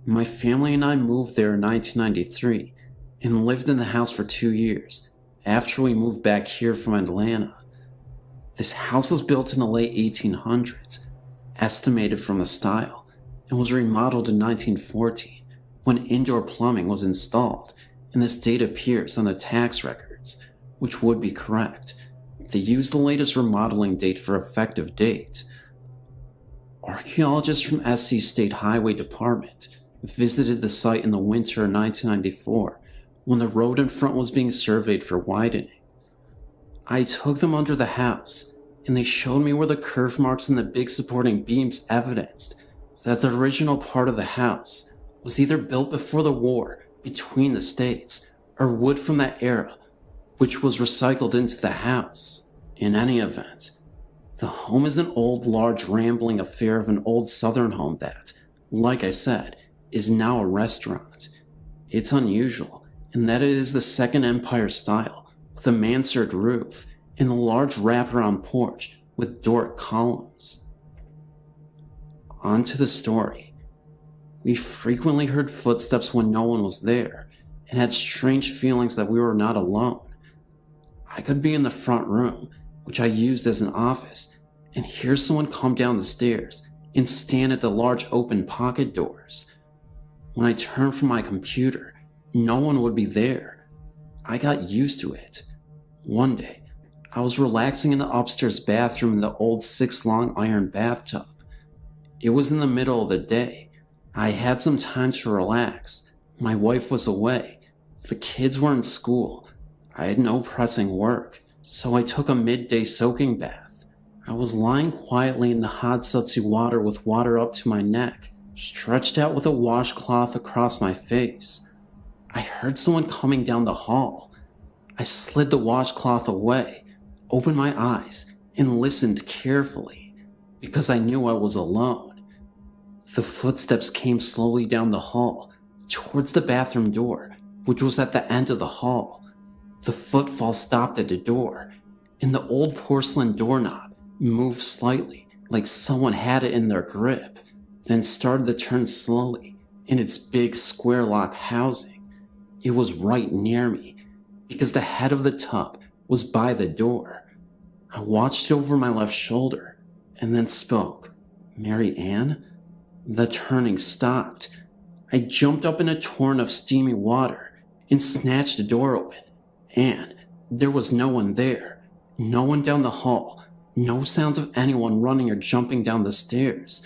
My family and I moved there in 1993 and lived in the house for 2 years after we moved back here from Atlanta. This house was built in the late 1800s, estimated from the style, and was remodeled in 1914 when indoor plumbing was installed, and this date appears on the tax records, which would be correct. They used the latest remodeling date for effective date. Archaeologists from SC State Highway Department visited the site in the winter of 1994 when the road in front was being surveyed for widening. I took them under the house, and they showed me where the curve marks in the big supporting beams evidenced that the original part of the house was either built before the war between the states or wood from that era, which was recycled into the house. In any event, the home is an old, large, rambling affair of an old southern home that, like I said, is now a restaurant. It's unusual in that it is the Second Empire style, with a mansard roof and a large wraparound porch with Doric columns. On to the story. We frequently heard footsteps when no one was there, and had strange feelings that we were not alone. I could be in the front room, which I used as an office, and hear someone come down the stairs and stand at the large open pocket doors. When I turned from my computer, no one would be there. I got used to it. One day, I was relaxing in the upstairs bathroom in the old 6-long iron bathtub. It was in the middle of the day. I had some time to relax. My wife was away. The kids were in school. I had no pressing work, so I took a midday soaking bath. I was lying quietly in the hot, sudsy water with water up to my neck stretched out with a washcloth across my face. I heard someone coming down the hall. I slid the washcloth away, opened my eyes, and listened carefully, because I knew I was alone. The footsteps came slowly down the hall, towards the bathroom door, which was at the end of the hall. The footfall stopped at the door, and the old porcelain doorknob moved slightly, like someone had it in their grip, then started to turn slowly in its big square lock housing. It was right near me, because the head of the tub was by the door. I watched over my left shoulder, and then spoke. "Mary Ann?" The turning stopped. I jumped up in a torrent of steamy water and snatched the door open, and there was no one there. No one down the hall. No sounds of anyone running or jumping down the stairs.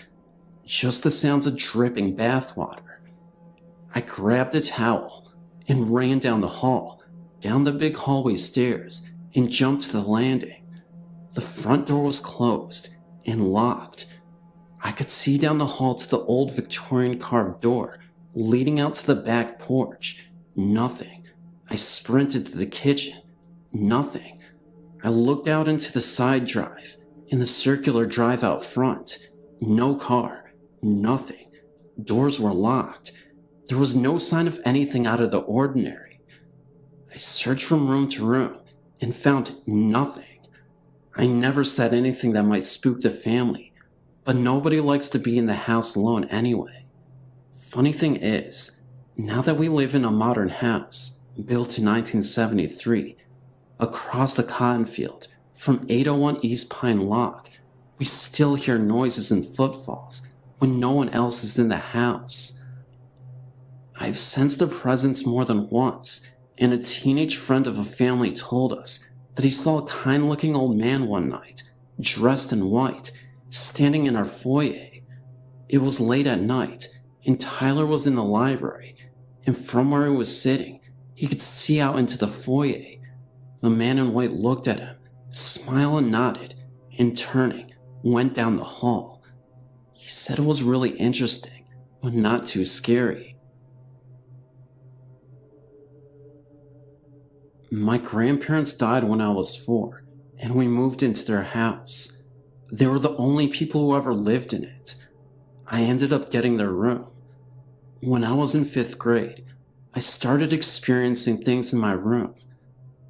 Just the sounds of dripping bathwater. I grabbed a towel and ran down the hall, down the big hallway stairs, and jumped to the landing. The front door was closed and locked. I could see down the hall to the old Victorian carved door leading out to the back porch. Nothing. I sprinted to the kitchen. Nothing. I looked out into the side drive, in the circular drive out front. No car. Nothing. Doors were locked. There was no sign of anything out of the ordinary. I searched from room to room and found nothing. I never said anything that might spook the family, but nobody likes to be in the house alone anyway. Funny thing is, now that we live in a modern house, built in 1973, across the cotton field from 801 East Pine Lock, we still hear noises and footfalls when no one else is in the house. I've sensed a presence more than once, and a teenage friend of a family told us that he saw a kind-looking old man one night, dressed in white, standing in our foyer. It was late at night, and Tyler was in the library, and from where he was sitting, he could see out into the foyer. The man in white looked at him, smiled and nodded, and turning, went down the hall. He said it was really interesting, but not too scary. My grandparents died when I was 4, and we moved into their house. They were the only people who ever lived in it. I ended up getting their room. When I was in 5th grade, I started experiencing things in my room.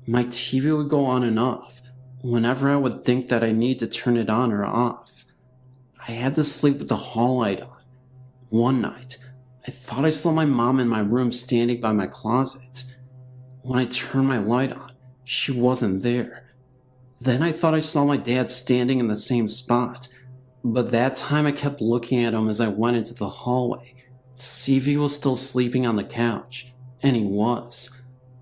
My TV would go on and off whenever I would think that I need to turn it on or off. I had to sleep with the hall light on. One night, I thought I saw my mom in my room standing by my closet. When I turned my light on, she wasn't there. Then I thought I saw my dad standing in the same spot, but that time I kept looking at him as I went into the hallway to see if he was still sleeping on the couch, and he was.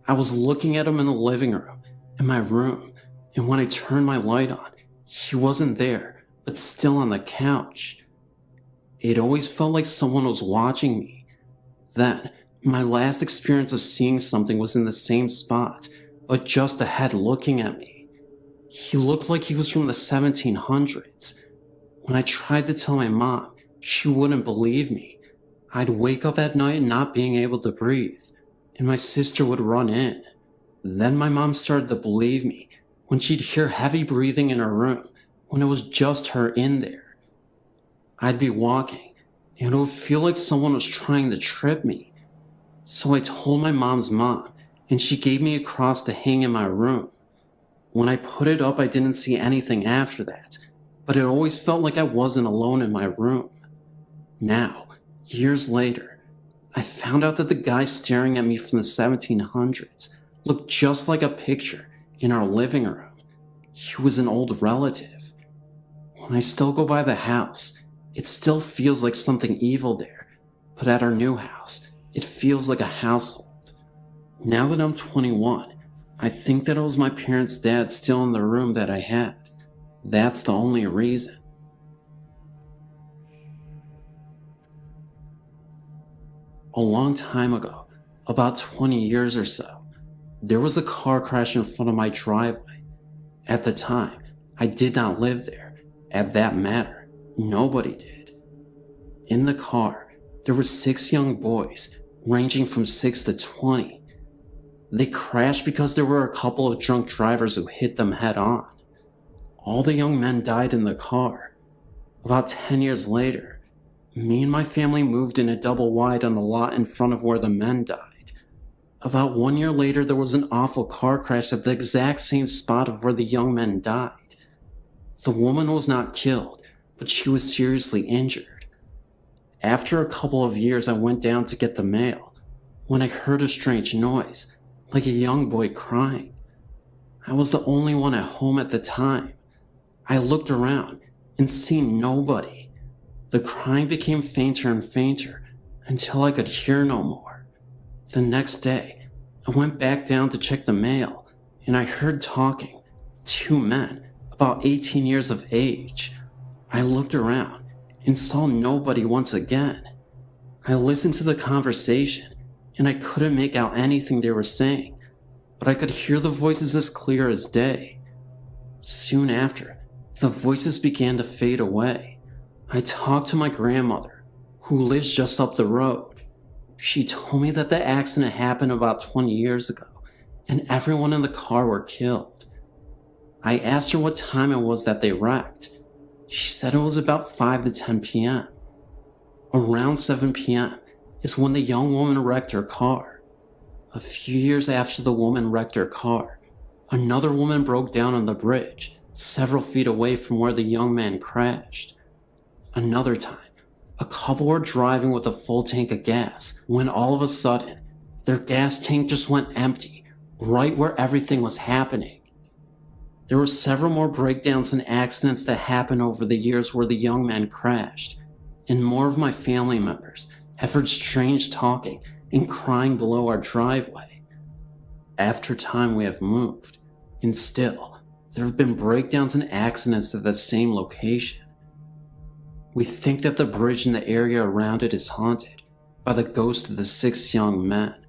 I was looking at him in the living room, in my room, and when I turned my light on, he wasn't there, but still on the couch. It always felt like someone was watching me. Then, my last experience of seeing something was in the same spot, but just ahead looking at me. He looked like he was from the 1700s. When I tried to tell my mom, she wouldn't believe me. I'd wake up at night not being able to breathe, and my sister would run in. Then my mom started to believe me when she'd hear heavy breathing in her room when it was just her in there. I'd be walking, and it would feel like someone was trying to trip me. So I told my mom's mom, and she gave me a cross to hang in my room. When I put it up, I didn't see anything after that, but it always felt like I wasn't alone in my room. Now, years later, I found out that the guy staring at me from the 1700s looked just like a picture in our living room. He was an old relative. When I still go by the house, it still feels like something evil there, but at our new house, it feels like a household. Now that I'm 21, I think that it was my parents' dad still in the room that I had. That's the only reason. A long time ago, about 20 years or so, there was a car crash in front of my driveway. At the time, I did not live there. At that matter, nobody did. In the car, There were 6 young boys, ranging from 6 to 20. They crashed because there were a couple of drunk drivers who hit them head on. All the young men died in the car. About 10 years later, me and my family moved in a double wide on the lot in front of where the men died. About 1 year later, there was an awful car crash at the exact same spot of where the young men died. The woman was not killed, but she was seriously injured. After a couple of years, I went down to get the mail when I heard a strange noise, like a young boy crying. I was the only one at home at the time. I looked around and seen nobody. The crying became fainter and fainter until I could hear no more. The next day, I went back down to check the mail, and I heard talking. 2 men, about 18 years of age. I looked around and saw nobody once again. I listened to the conversation, and I couldn't make out anything they were saying, but I could hear the voices as clear as day. Soon after, the voices began to fade away. I talked to my grandmother, who lives just up the road. She told me that the accident happened about 20 years ago, and everyone in the car were killed. I asked her what time it was that they wrecked. She said it was about 5 to 10 p.m. Around 7 p.m. is when the young woman wrecked her car. A few years after the woman wrecked her car, another woman broke down on the bridge, several feet away from where the young man crashed. Another time, a couple were driving with a full tank of gas when all of a sudden, their gas tank just went empty, right where everything was happening. There were several more breakdowns and accidents that happened over the years where the young man crashed, and more of my family members have heard strange talking and crying below our driveway. After time we have moved, and still, there have been breakdowns and accidents at that same location. We think that the bridge and the area around it is haunted by the ghost of the 6 young men.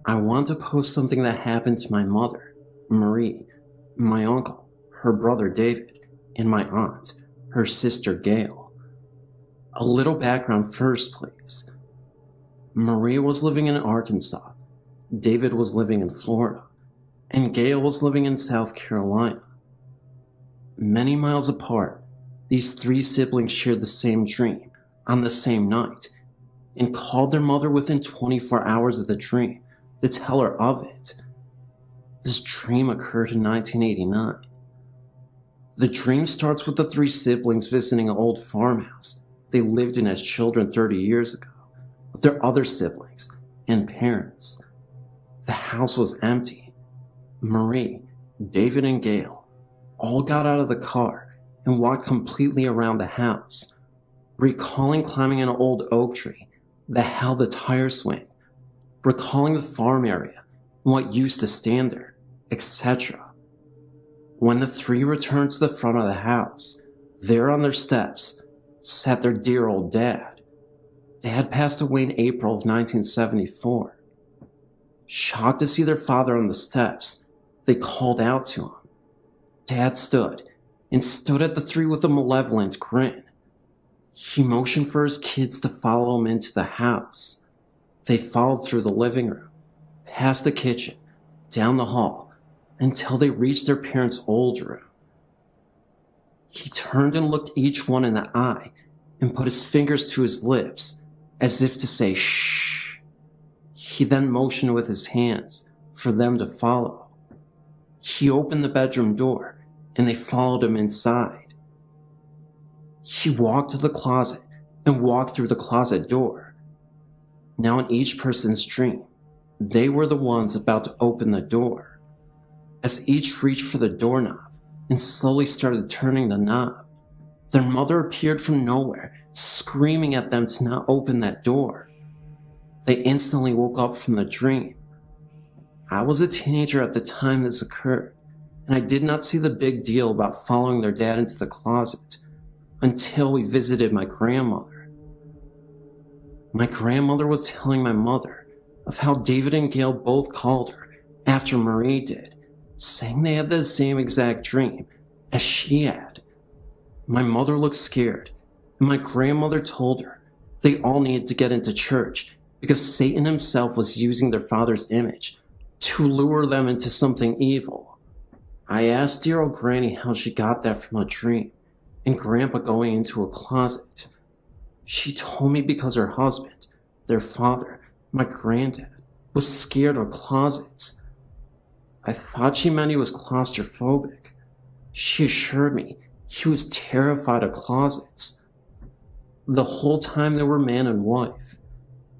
I want to post something that happened to my mother, Marie, my uncle, her brother David, and my aunt, her sister Gail. A little background first, please. Marie was living in Arkansas, David was living in Florida, and Gail was living in South Carolina. Many miles apart, these 3 siblings shared the same dream on the same night and called their mother within 24 hours of the dream to tell her of it. This dream occurred in 1989. The dream starts with the 3 siblings visiting an old farmhouse they lived in as children 30 years ago with their other siblings and parents. The house was empty. Marie, David, and Gail all got out of the car and walked completely around the house, recalling climbing an old oak tree that held a tire swing, recalling the farm area and what used to stand there, etc. When the 3 returned to the front of the house, there on their steps sat their dear old dad. Dad passed away in April of 1974. Shocked to see their father on the steps, they called out to him. Dad stood at the 3 with a malevolent grin. He motioned for his kids to follow him into the house. They followed through the living room, past the kitchen, down the hall, until they reached their parents' old room. He turned and looked each one in the eye and put his fingers to his lips, as if to say shh. He then motioned with his hands for them to follow. He opened the bedroom door and they followed him inside. He walked to the closet and walked through the closet door. Now in each person's dream, they were the ones about to open the door. As each reached for the doorknob and slowly started turning the knob, their mother appeared from nowhere, screaming at them to not open that door. They instantly woke up from the dream. I was a teenager at the time this occurred, and I did not see the big deal about following their dad into the closet until we visited my grandmother. My grandmother was telling my mother of how David and Gail both called her after Marie did, saying they had the same exact dream as she had. My mother looked scared, and my grandmother told her they all needed to get into church because Satan himself was using their father's image to lure them into something evil. I asked dear old Granny how she got that from a dream and Grandpa going into a closet. She told me because her husband, their father, my granddad, was scared of closets. I thought she meant he was claustrophobic. She assured me he was terrified of closets. The whole time they were man and wife,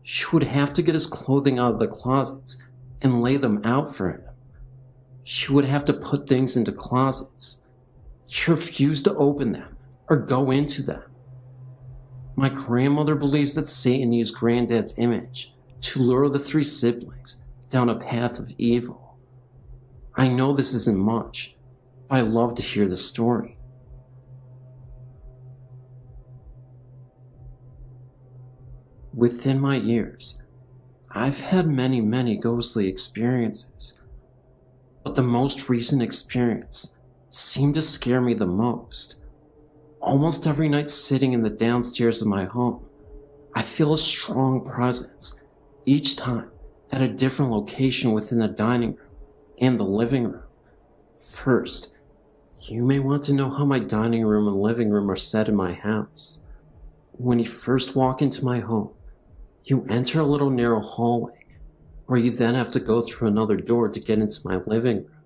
she would have to get his clothing out of the closets and lay them out for him. She would have to put things into closets. He refused to open them or go into them. My grandmother believes that Satan used Granddad's image to lure the three siblings down a path of evil. I know this isn't much, but I love to hear the story. Within my years, I've had many ghostly experiences, but the most recent experience seemed to scare me the most. Almost every night sitting in the downstairs of my home, I feel a strong presence, each time at a different location within the dining room and the living room. First, you may want to know how my dining room and living room are set in my house. When you first walk into my home, you enter a little narrow hallway where you then have to go through another door to get into my living room.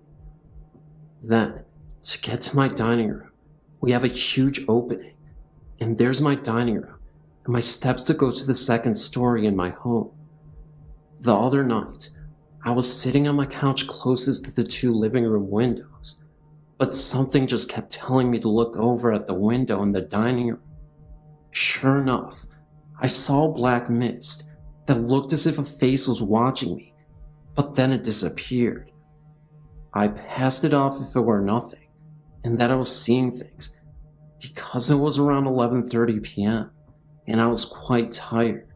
Then, to get to my dining room, we have a huge opening, and there's my dining room and my steps to go to the second story in my home. The other night, I was sitting on my couch closest to the two living room windows, but something just kept telling me to look over at the window in the dining room. Sure enough, I saw a black mist that looked as if a face was watching me, but then it disappeared. I passed it off if it were nothing, and that I was seeing things, because it was around 11:30 p.m., and I was quite tired.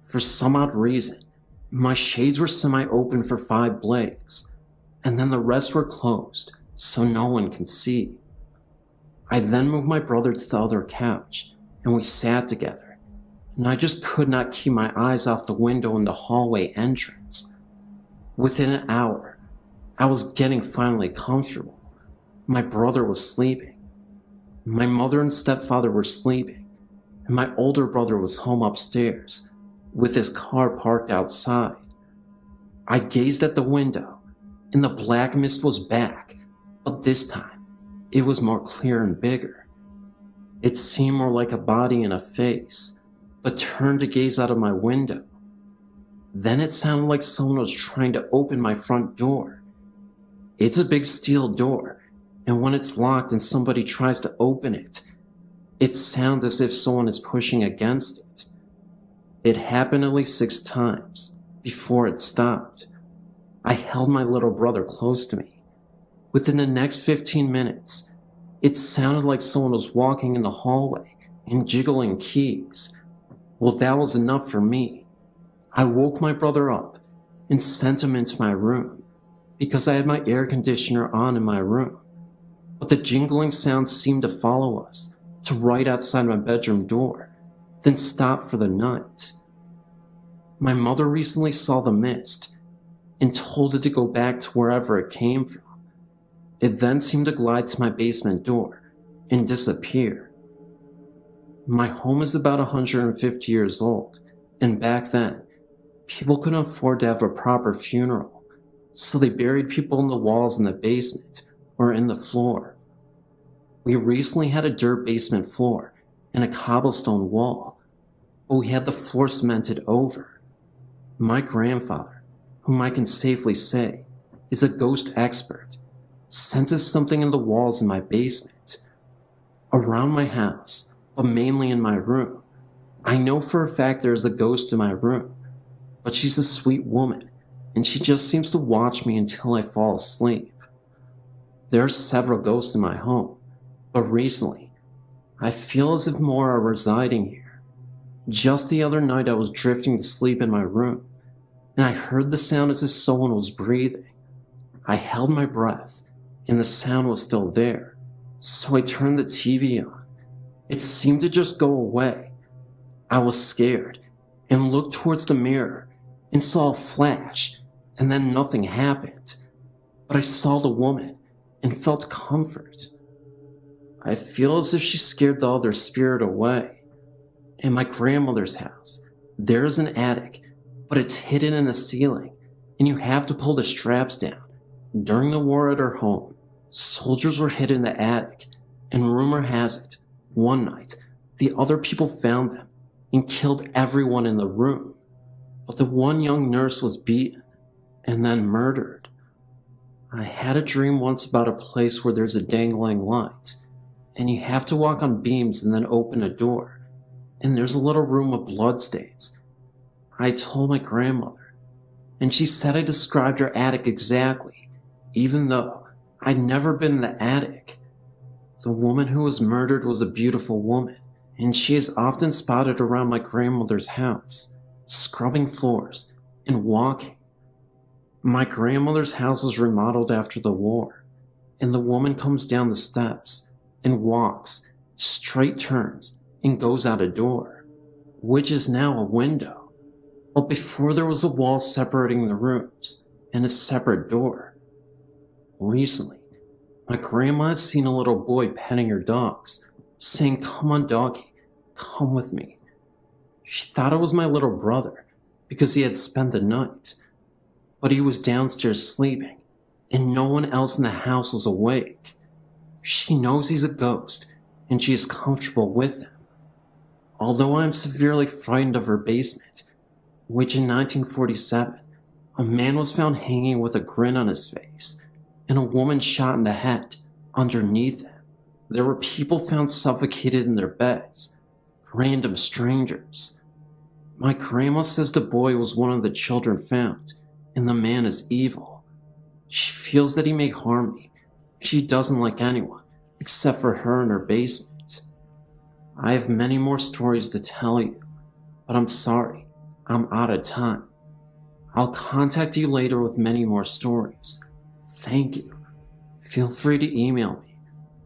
For some odd reason, my shades were semi-open for 5 blades, and then the rest were closed, so no one can see. I then moved my brother to the other couch, and we sat together, and I just could not keep my eyes off the window in the hallway entrance. Within an hour, I was getting finally comfortable. My brother was sleeping. My mother and stepfather were sleeping, and my older brother was home upstairs, with his car parked outside. I gazed at the window, and the black mist was back, but this time, it was more clear and bigger. It seemed more like a body and a face, but turned to gaze out of my window. Then it sounded like someone was trying to open my front door. It's a big steel door, and when it's locked and somebody tries to open it, it sounds as if someone is pushing against it. It happened at least 6 times before it stopped. I held my little brother close to me. Within the next 15 minutes, it sounded like someone was walking in the hallway and jiggling keys. Well, that was enough for me. I woke my brother up and sent him into my room because I had my air conditioner on in my room. But the jingling sound seemed to follow us to right outside my bedroom door, then stop for the night. My mother recently saw the mist and told it to go back to wherever it came from. It then seemed to glide to my basement door and disappear. My home is about 150 years old, and back then, people couldn't afford to have a proper funeral, so they buried people in the walls in the basement or in the floor. We recently had a dirt basement floor and a cobblestone wall, but we had the floor cemented over. My grandfather, whom I can safely say is a ghost expert, senses something in the walls in my basement. Around my house, but mainly in my room, I know for a fact there is a ghost in my room, but she's a sweet woman, and she just seems to watch me until I fall asleep. There are several ghosts in my home, but recently, I feel as if more are residing here. Just the other night I was drifting to sleep in my room, and I heard the sound as if someone was breathing. I held my breath, and the sound was still there, so I turned the TV on. It seemed to just go away. I was scared and looked towards the mirror and saw a flash, and then nothing happened. But I saw the woman and felt comfort. I feel as if she scared the other spirit away. In my grandmother's house, there is an attic, but it's hidden in the ceiling, and you have to pull the straps down. During the war at her home, soldiers were hid in the attic, and rumor has it, one night, the other people found them and killed everyone in the room. But the one young nurse was beaten and then murdered. I had a dream once about a place where there's a dangling light, and you have to walk on beams and then open a door, and there's a little room with bloodstains. I told my grandmother, and she said I described her attic exactly, even though I'd never been in the attic. The woman who was murdered was a beautiful woman, and she is often spotted around my grandmother's house, scrubbing floors and walking. My grandmother's house was remodeled after the war, and the woman comes down the steps and walks, straight turns, and goes out a door, which is now a window. But before there was a wall separating the rooms and a separate door. Recently, my grandma had seen a little boy petting her dogs, saying, "Come on, doggy, come with me." She thought it was my little brother because he had spent the night, but he was downstairs sleeping, and no one else in the house was awake. She knows he's a ghost, and she is comfortable with him. Although I am severely frightened of her basement, which in 1947, a man was found hanging with a grin on his face, and a woman shot in the head underneath him. There were people found suffocated in their beds, random strangers. My grandma says the boy was one of the children found, and the man is evil. She feels that he may harm me. She doesn't like anyone, except for her in her basement. I have many more stories to tell you, but I'm sorry, I'm out of time. I'll contact you later with many more stories. Thank you. Feel free to email me,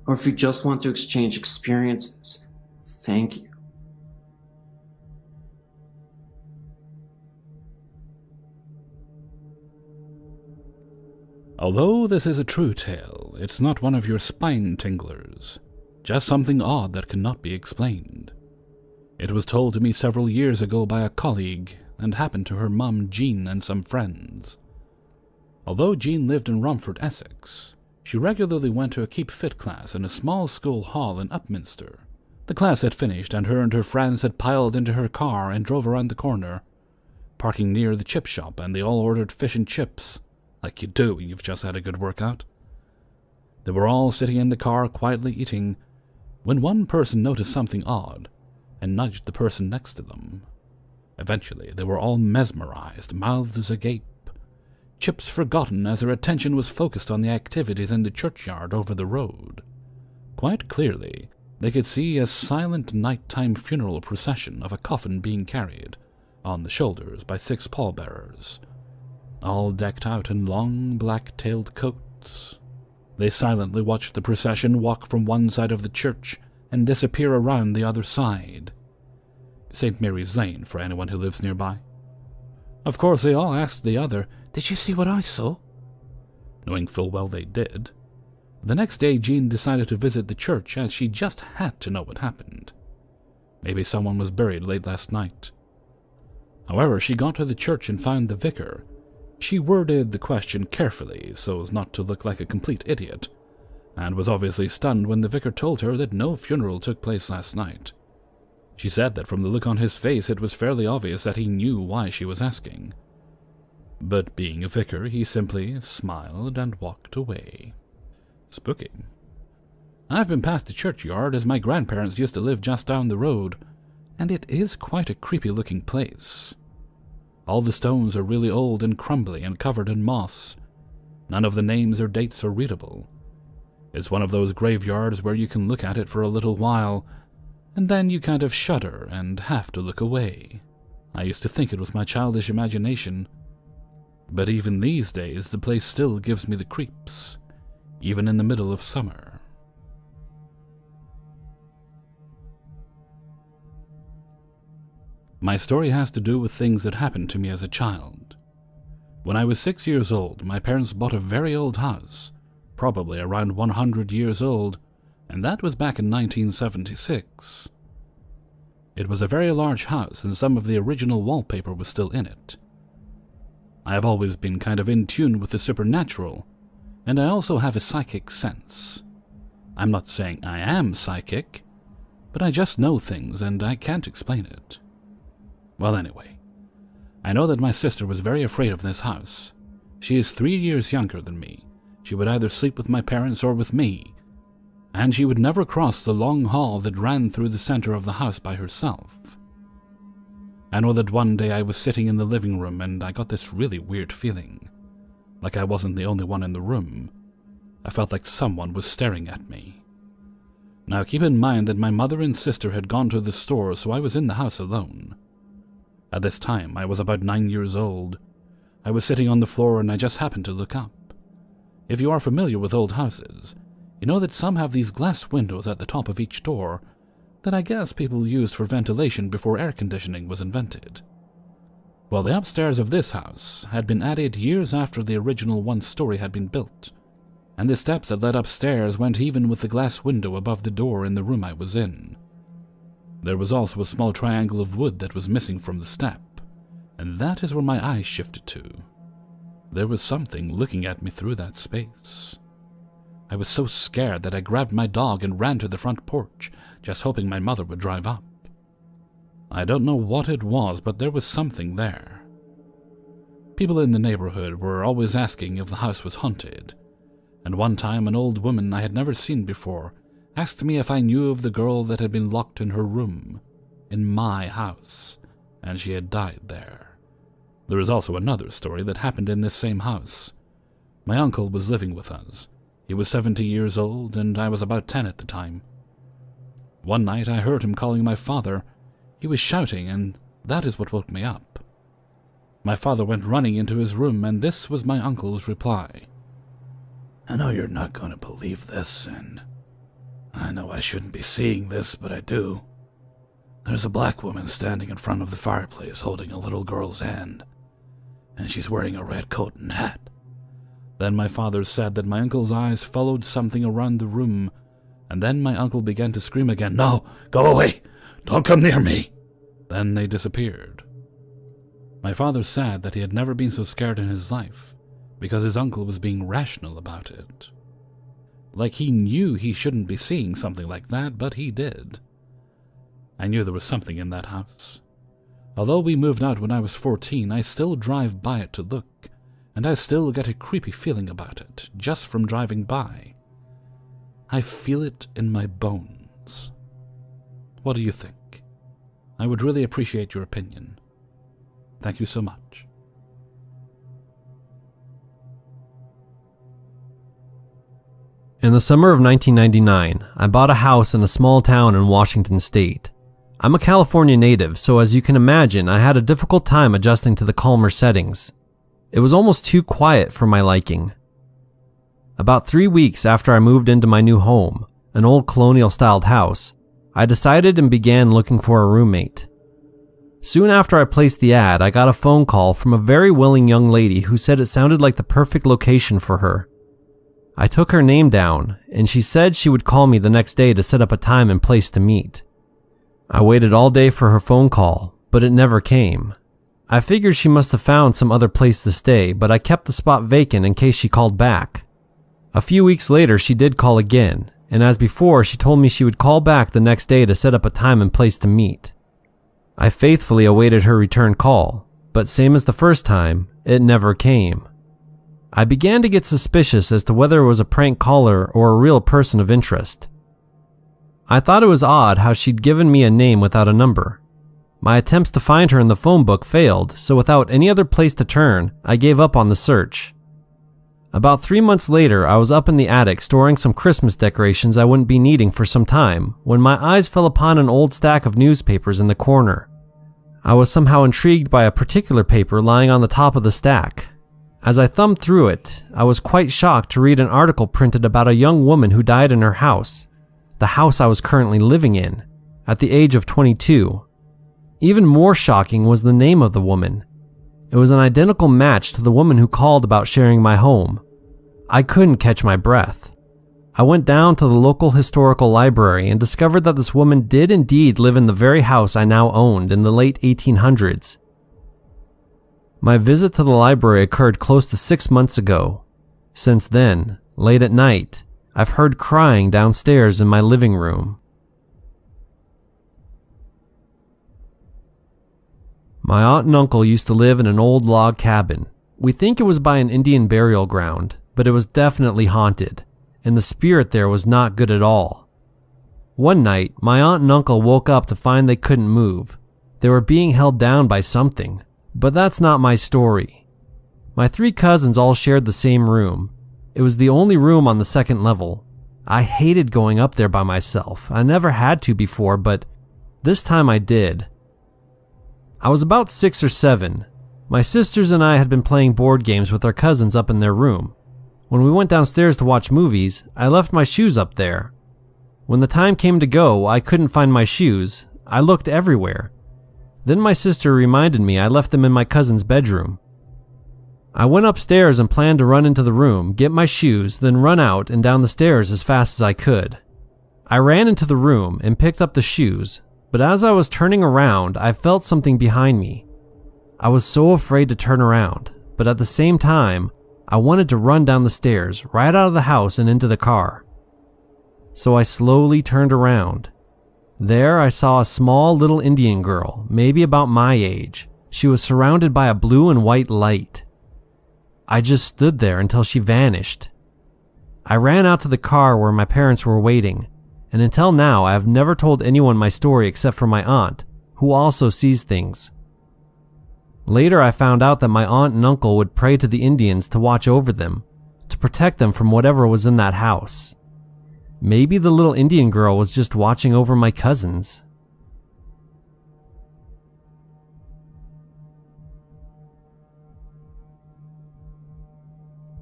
or if you just want to exchange experiences, thank you. Although this is a true tale, it's not one of your spine tinglers, just something odd that cannot be explained. It was told to me several years ago by a colleague and happened to her mum Jean and some friends. Although Jean lived in Romford, Essex, she regularly went to a Keep Fit class in a small school hall in Upminster. The class had finished and her friends had piled into her car and drove around the corner, parking near the chip shop, and they all ordered fish and chips, like you do when you've just had a good workout. They were all sitting in the car quietly eating, when one person noticed something odd and nudged the person next to them. Eventually, they were all mesmerized, mouths agape, chips forgotten as their attention was focused on the activities in the churchyard over the road. Quite clearly, they could see a silent nighttime funeral procession of a coffin being carried on the shoulders by 6 pallbearers, all decked out in long black-tailed coats. They silently watched the procession walk from one side of the church and disappear around the other side. St. Mary's Lane, for anyone who lives nearby. Of course, they all asked the other, "Did you see what I saw?" Knowing full well they did. The next day, Jean decided to visit the church as she just had to know what happened. Maybe someone was buried late last night. However, she got to the church and found the vicar. She worded the question carefully so as not to look like a complete idiot, and was obviously stunned when the vicar told her that no funeral took place last night. She said that from the look on his face it was fairly obvious that he knew why she was asking. But being a vicar, he simply smiled and walked away. Spooky. I've been past the churchyard as my grandparents used to live just down the road, and it is quite a creepy-looking place. All the stones are really old and crumbly and covered in moss. None of the names or dates are readable. It's one of those graveyards where you can look at it for a little while, and then you kind of shudder and have to look away. I used to think it was my childish imagination, but even these days the place still gives me the creeps, even in the middle of summer. My story has to do with things that happened to me as a child. When I was 6 years old, my parents bought a very old house, probably around 100 years old, and that was back in 1976. It was a very large house, and some of the original wallpaper was still in it. I have always been kind of in tune with the supernatural, and I also have a psychic sense. I'm not saying I am psychic, but I just know things and I can't explain it. Well, anyway, I know that my sister was very afraid of this house. She is 3 years younger than me. She would either sleep with my parents or with me, and she would never cross the long hall that ran through the center of the house by herself. I know that one day I was sitting in the living room and I got this really weird feeling, like I wasn't the only one in the room. I felt like someone was staring at me. Now keep in mind that my mother and sister had gone to the store, so I was in the house alone. At this time, I was about 9 years old. I was sitting on the floor and I just happened to look up. If you are familiar with old houses, you know that some have these glass windows at the top of each door that I guess people used for ventilation before air conditioning was invented. Well, the upstairs of this house had been added years after the original one-story had been built, and the steps that led upstairs went even with the glass window above the door in the room I was in. There was also a small triangle of wood that was missing from the step, and that is where my eyes shifted to. There was something looking at me through that space. I was so scared that I grabbed my dog and ran to the front porch, just hoping my mother would drive up. I don't know what it was, but there was something there. People in the neighborhood were always asking if the house was haunted, and one time an old woman I had never seen before asked me if I knew of the girl that had been locked in her room, in my house, and she had died there. There is also another story that happened in this same house. My uncle was living with us. He was 70 years old, and I was about 10 at the time. One night I heard him calling my father. He was shouting, and that is what woke me up. My father went running into his room, and this was my uncle's reply. I know you're not going to believe this, and I know I shouldn't be seeing this, but I do. There's a black woman standing in front of the fireplace holding a little girl's hand, and she's wearing a red coat and hat. Then my father said that my uncle's eyes followed something around the room, and then my uncle began to scream again, "No, go away! Don't come near me!" Then they disappeared. My father said that he had never been so scared in his life, because his uncle was being rational about it. Like he knew he shouldn't be seeing something like that, but he did. I knew there was something in that house. Although we moved out when I was 14, I still drive by it to look, and I still get a creepy feeling about it, just from driving by. I feel it in my bones. What do you think? I would really appreciate your opinion. Thank you so much. In the summer of 1999, I bought a house in a small town in Washington state. I'm a California native, so as you can imagine, I had a difficult time adjusting to the calmer settings. It was almost too quiet for my liking. About 3 weeks after I moved into my new home, an old colonial-styled house, I decided and began looking for a roommate. Soon after I placed the ad, I got a phone call from a very willing young lady who said it sounded like the perfect location for her. I took her name down, and she said she would call me the next day to set up a time and place to meet. I waited all day for her phone call, but it never came. I figured she must have found some other place to stay, but I kept the spot vacant in case she called back. A few weeks later, she did call again, and as before, she told me she would call back the next day to set up a time and place to meet. I faithfully awaited her return call, but same as the first time, it never came. I began to get suspicious as to whether it was a prank caller or a real person of interest. I thought it was odd how she'd given me a name without a number. My attempts to find her in the phone book failed, so without any other place to turn, I gave up on the search. About 3 months later, I was up in the attic storing some Christmas decorations I wouldn't be needing for some time when my eyes fell upon an old stack of newspapers in the corner. I was somehow intrigued by a particular paper lying on the top of the stack. As I thumbed through it, I was quite shocked to read an article printed about a young woman who died in her house, the house I was currently living in, at the age of 22. Even more shocking was the name of the woman. It was an identical match to the woman who called about sharing my home. I couldn't catch my breath. I went down to the local historical library and discovered that this woman did indeed live in the very house I now owned in the late 1800s. My visit to the library occurred close to 6 months ago. Since then, late at night, I've heard crying downstairs in my living room. My aunt and uncle used to live in an old log cabin. We think it was by an Indian burial ground, but it was definitely haunted, and the spirit there was not good at all. One night, my aunt and uncle woke up to find they couldn't move. They were being held down by something, but that's not my story. My 3 cousins all shared the same room. It was the only room on the 2nd level. I hated going up there by myself. I never had to before, but this time I did. I was about 6 or 7. My sisters and I had been playing board games with our cousins up in their room. When we went downstairs to watch movies, I left my shoes up there. When the time came to go, I couldn't find my shoes. I looked everywhere. Then my sister reminded me I left them in my cousin's bedroom. I went upstairs and planned to run into the room, get my shoes, then run out and down the stairs as fast as I could. I ran into the room and picked up the shoes, but as I was turning around, I felt something behind me. I was so afraid to turn around, but at the same time, I wanted to run down the stairs, right out of the house and into the car. So I slowly turned around. There I saw a small little Indian girl, maybe about my age. She was surrounded by a blue and white light. I just stood there until she vanished. I ran out to the car where my parents were waiting, and until now I have never told anyone my story except for my aunt, who also sees things. Later I found out that my aunt and uncle would pray to the Indians to watch over them, to protect them from whatever was in that house. Maybe the little Indian girl was just watching over my cousins.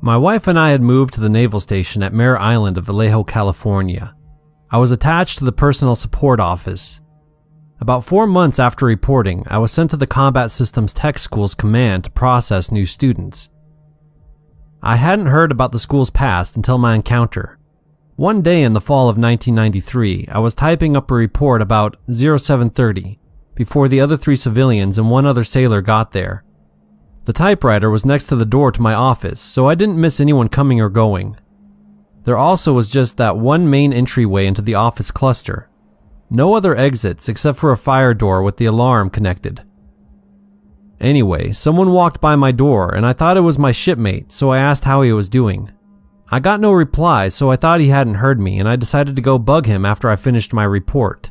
My wife and I had moved to the naval station at Mare Island of Vallejo, California. I was attached to the personnel support office. About 4 months after reporting, I was sent to the Combat Systems Tech School's command to process new students. I hadn't heard about the school's past until my encounter. One day in the fall of 1993, I was typing up a report about 0730 before the other 3 civilians and 1 other sailor got there. The typewriter was next to the door to my office, so I didn't miss anyone coming or going. There also was just that one main entryway into the office cluster. No other exits except for a fire door with the alarm connected. Anyway, someone walked by my door and I thought it was my shipmate, so I asked how he was doing. I got no reply, so I thought he hadn't heard me and I decided to go bug him after I finished my report.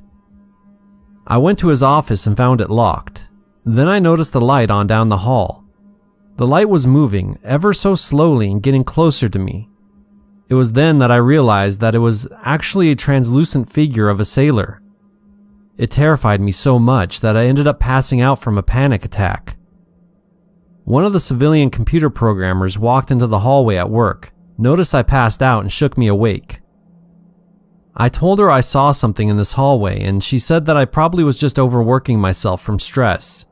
I went to his office and found it locked. Then I noticed the light on down the hall. The light was moving ever so slowly and getting closer to me. It was then that I realized that it was actually a translucent figure of a sailor. It terrified me so much that I ended up passing out from a panic attack. One of the civilian computer programmers walked into the hallway at work, noticed I passed out and shook me awake. I told her I saw something in this hallway and she said that I probably was just overworking myself from stress.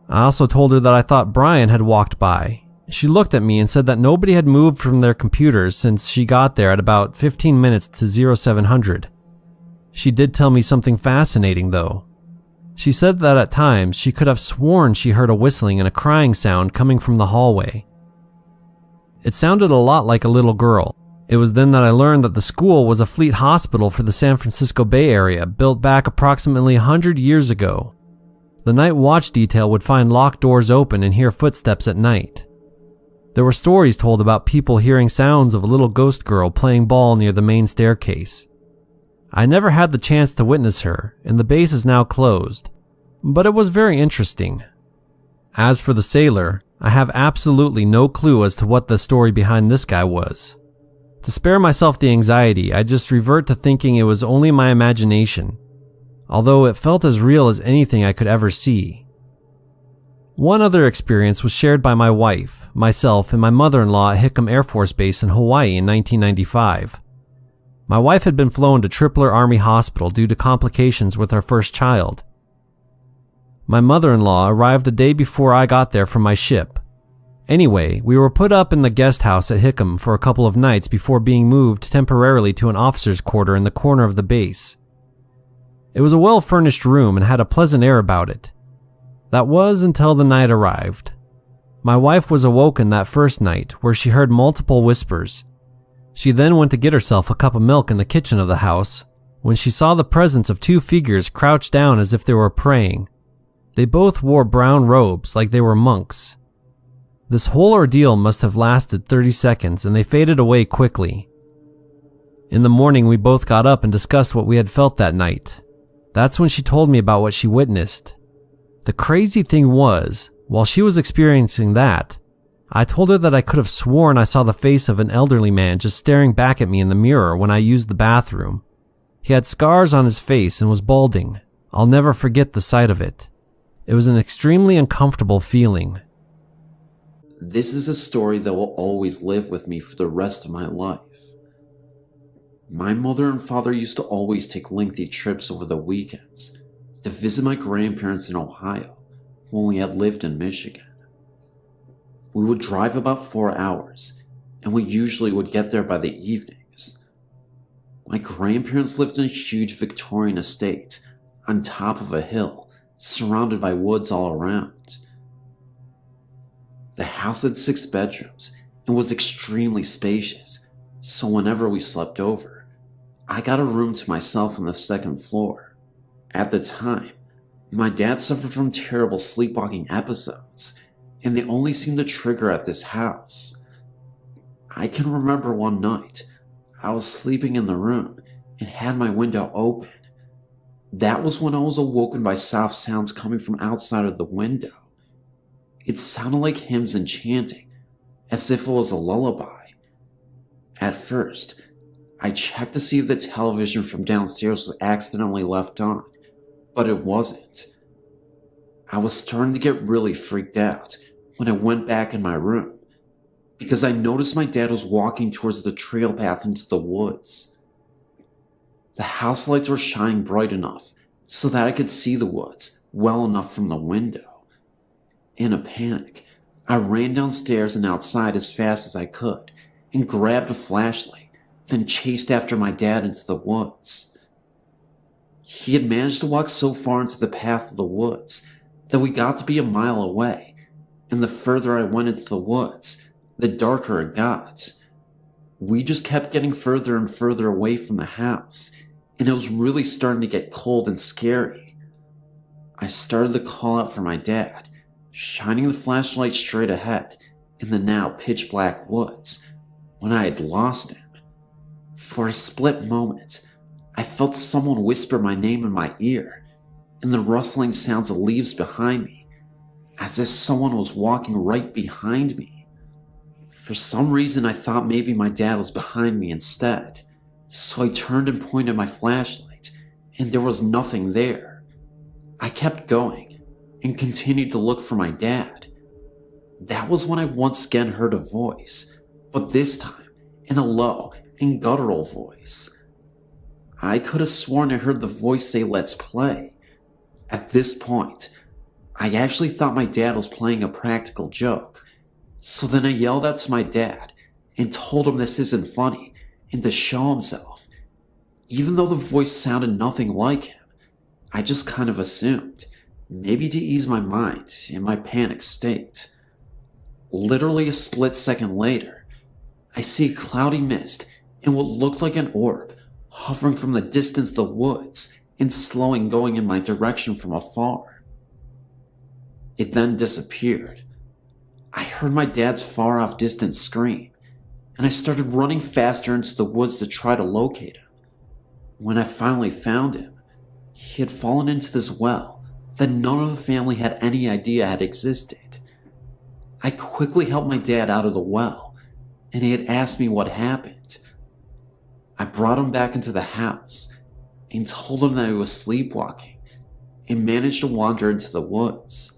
I also told her that I thought Brian had walked by. She looked at me and said that nobody had moved from their computers since she got there at about 15 minutes to 0700. She did tell me something fascinating though. She said that at times she could have sworn she heard a whistling and a crying sound coming from the hallway. It sounded a lot like a little girl. It was then that I learned that the school was a fleet hospital for the San Francisco Bay Area built back approximately 100 years ago. The night watch detail would find locked doors open and hear footsteps at night. There were stories told about people hearing sounds of a little ghost girl playing ball near the main staircase. I never had the chance to witness her, and the base is now closed, but it was very interesting. As for the sailor, I have absolutely no clue as to what the story behind this guy was. To spare myself the anxiety, I just revert to thinking it was only my imagination, although it felt as real as anything I could ever see. One other experience was shared by my wife, myself, and my mother-in-law at Hickam Air Force Base in Hawaii in 1995. My wife had been flown to Tripler Army Hospital due to complications with her first child. My mother-in-law arrived a day before I got there from my ship. Anyway, we were put up in the guest house at Hickam for a couple of nights before being moved temporarily to an officer's quarter in the corner of the base. It was a well-furnished room and had a pleasant air about it. That was until the night arrived. My wife was awoken that first night where she heard multiple whispers. She then went to get herself a cup of milk in the kitchen of the house when she saw the presence of two figures crouched down as if they were praying. They both wore brown robes like they were monks. This whole ordeal must have lasted 30 seconds and they faded away quickly. In the morning, we both got up and discussed what we had felt that night. That's when she told me about what she witnessed. The crazy thing was, while she was experiencing that, I told her that I could have sworn I saw the face of an elderly man just staring back at me in the mirror when I used the bathroom. He had scars on his face and was balding. I'll never forget the sight of it. It was an extremely uncomfortable feeling. This is a story that will always live with me for the rest of my life. My mother and father used to always take lengthy trips over the weekends to visit my grandparents in Ohio when we had lived in Michigan. We would drive about 4 hours, and we usually would get there by the evenings. My grandparents lived in a huge Victorian estate on top of a hill, surrounded by woods all around. The house had 6 bedrooms and was extremely spacious, so whenever we slept over, I got a room to myself on the second floor. At the time, my dad suffered from terrible sleepwalking episodes, and they only seemed to trigger at this house. I can remember one night, I was sleeping in the room and had my window open. That was when I was awoken by soft sounds coming from outside of the window. It sounded like hymns and chanting, as if it was a lullaby. At first, I checked to see if the television from downstairs was accidentally left on, but it wasn't. I was starting to get really freaked out when I went back in my room, because I noticed my dad was walking towards the trail path into the woods. The house lights were shining bright enough so that I could see the woods well enough from the window. In a panic, I ran downstairs and outside as fast as I could and grabbed a flashlight, then chased after my dad into the woods. He had managed to walk so far into the path of the woods that we got to be a mile away, and the further I went into the woods, the darker it got. We just kept getting further and further away from the house, and it was really starting to get cold and scary. I started to call out for my dad, shining the flashlight straight ahead in the now pitch black woods, when I had lost him. For a split moment, I felt someone whisper my name in my ear, and the rustling sounds of leaves behind me, as if someone was walking right behind me. For some reason, I thought maybe my dad was behind me instead, so I turned and pointed my flashlight, and there was nothing there. I kept going, and continued to look for my dad. That was when I once again heard a voice, but this time in a low and guttural voice. I could have sworn I heard the voice say, "Let's play." At this point, I actually thought my dad was playing a practical joke, so then I yelled out to my dad and told him this isn't funny and to show himself. Even though the voice sounded nothing like him, I just kind of assumed, maybe to ease my mind in my panic state. Literally a split second later, I see a cloudy mist and what looked like an orb hovering from the distance of the woods and slowing going in my direction from afar. It then disappeared. I heard my dad's far off distant scream, and I started running faster into the woods to try to locate him. When I finally found him, he had fallen into this well that none of the family had any idea had existed. I quickly helped my dad out of the well, and he had asked me what happened. I brought him back into the house and told him that he was sleepwalking and managed to wander into the woods.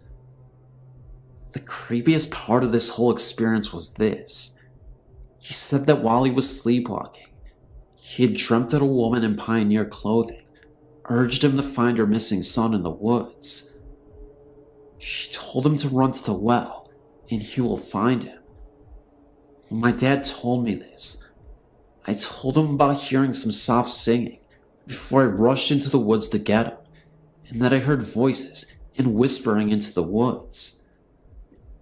The creepiest part of this whole experience was this. He said that while he was sleepwalking, he had dreamt that a woman in pioneer clothing urged him to find her missing son in the woods. She told him to run to the well, and he will find him. When my dad told me this, I told him about hearing some soft singing before I rushed into the woods to get him, and that I heard voices and whispering into the woods.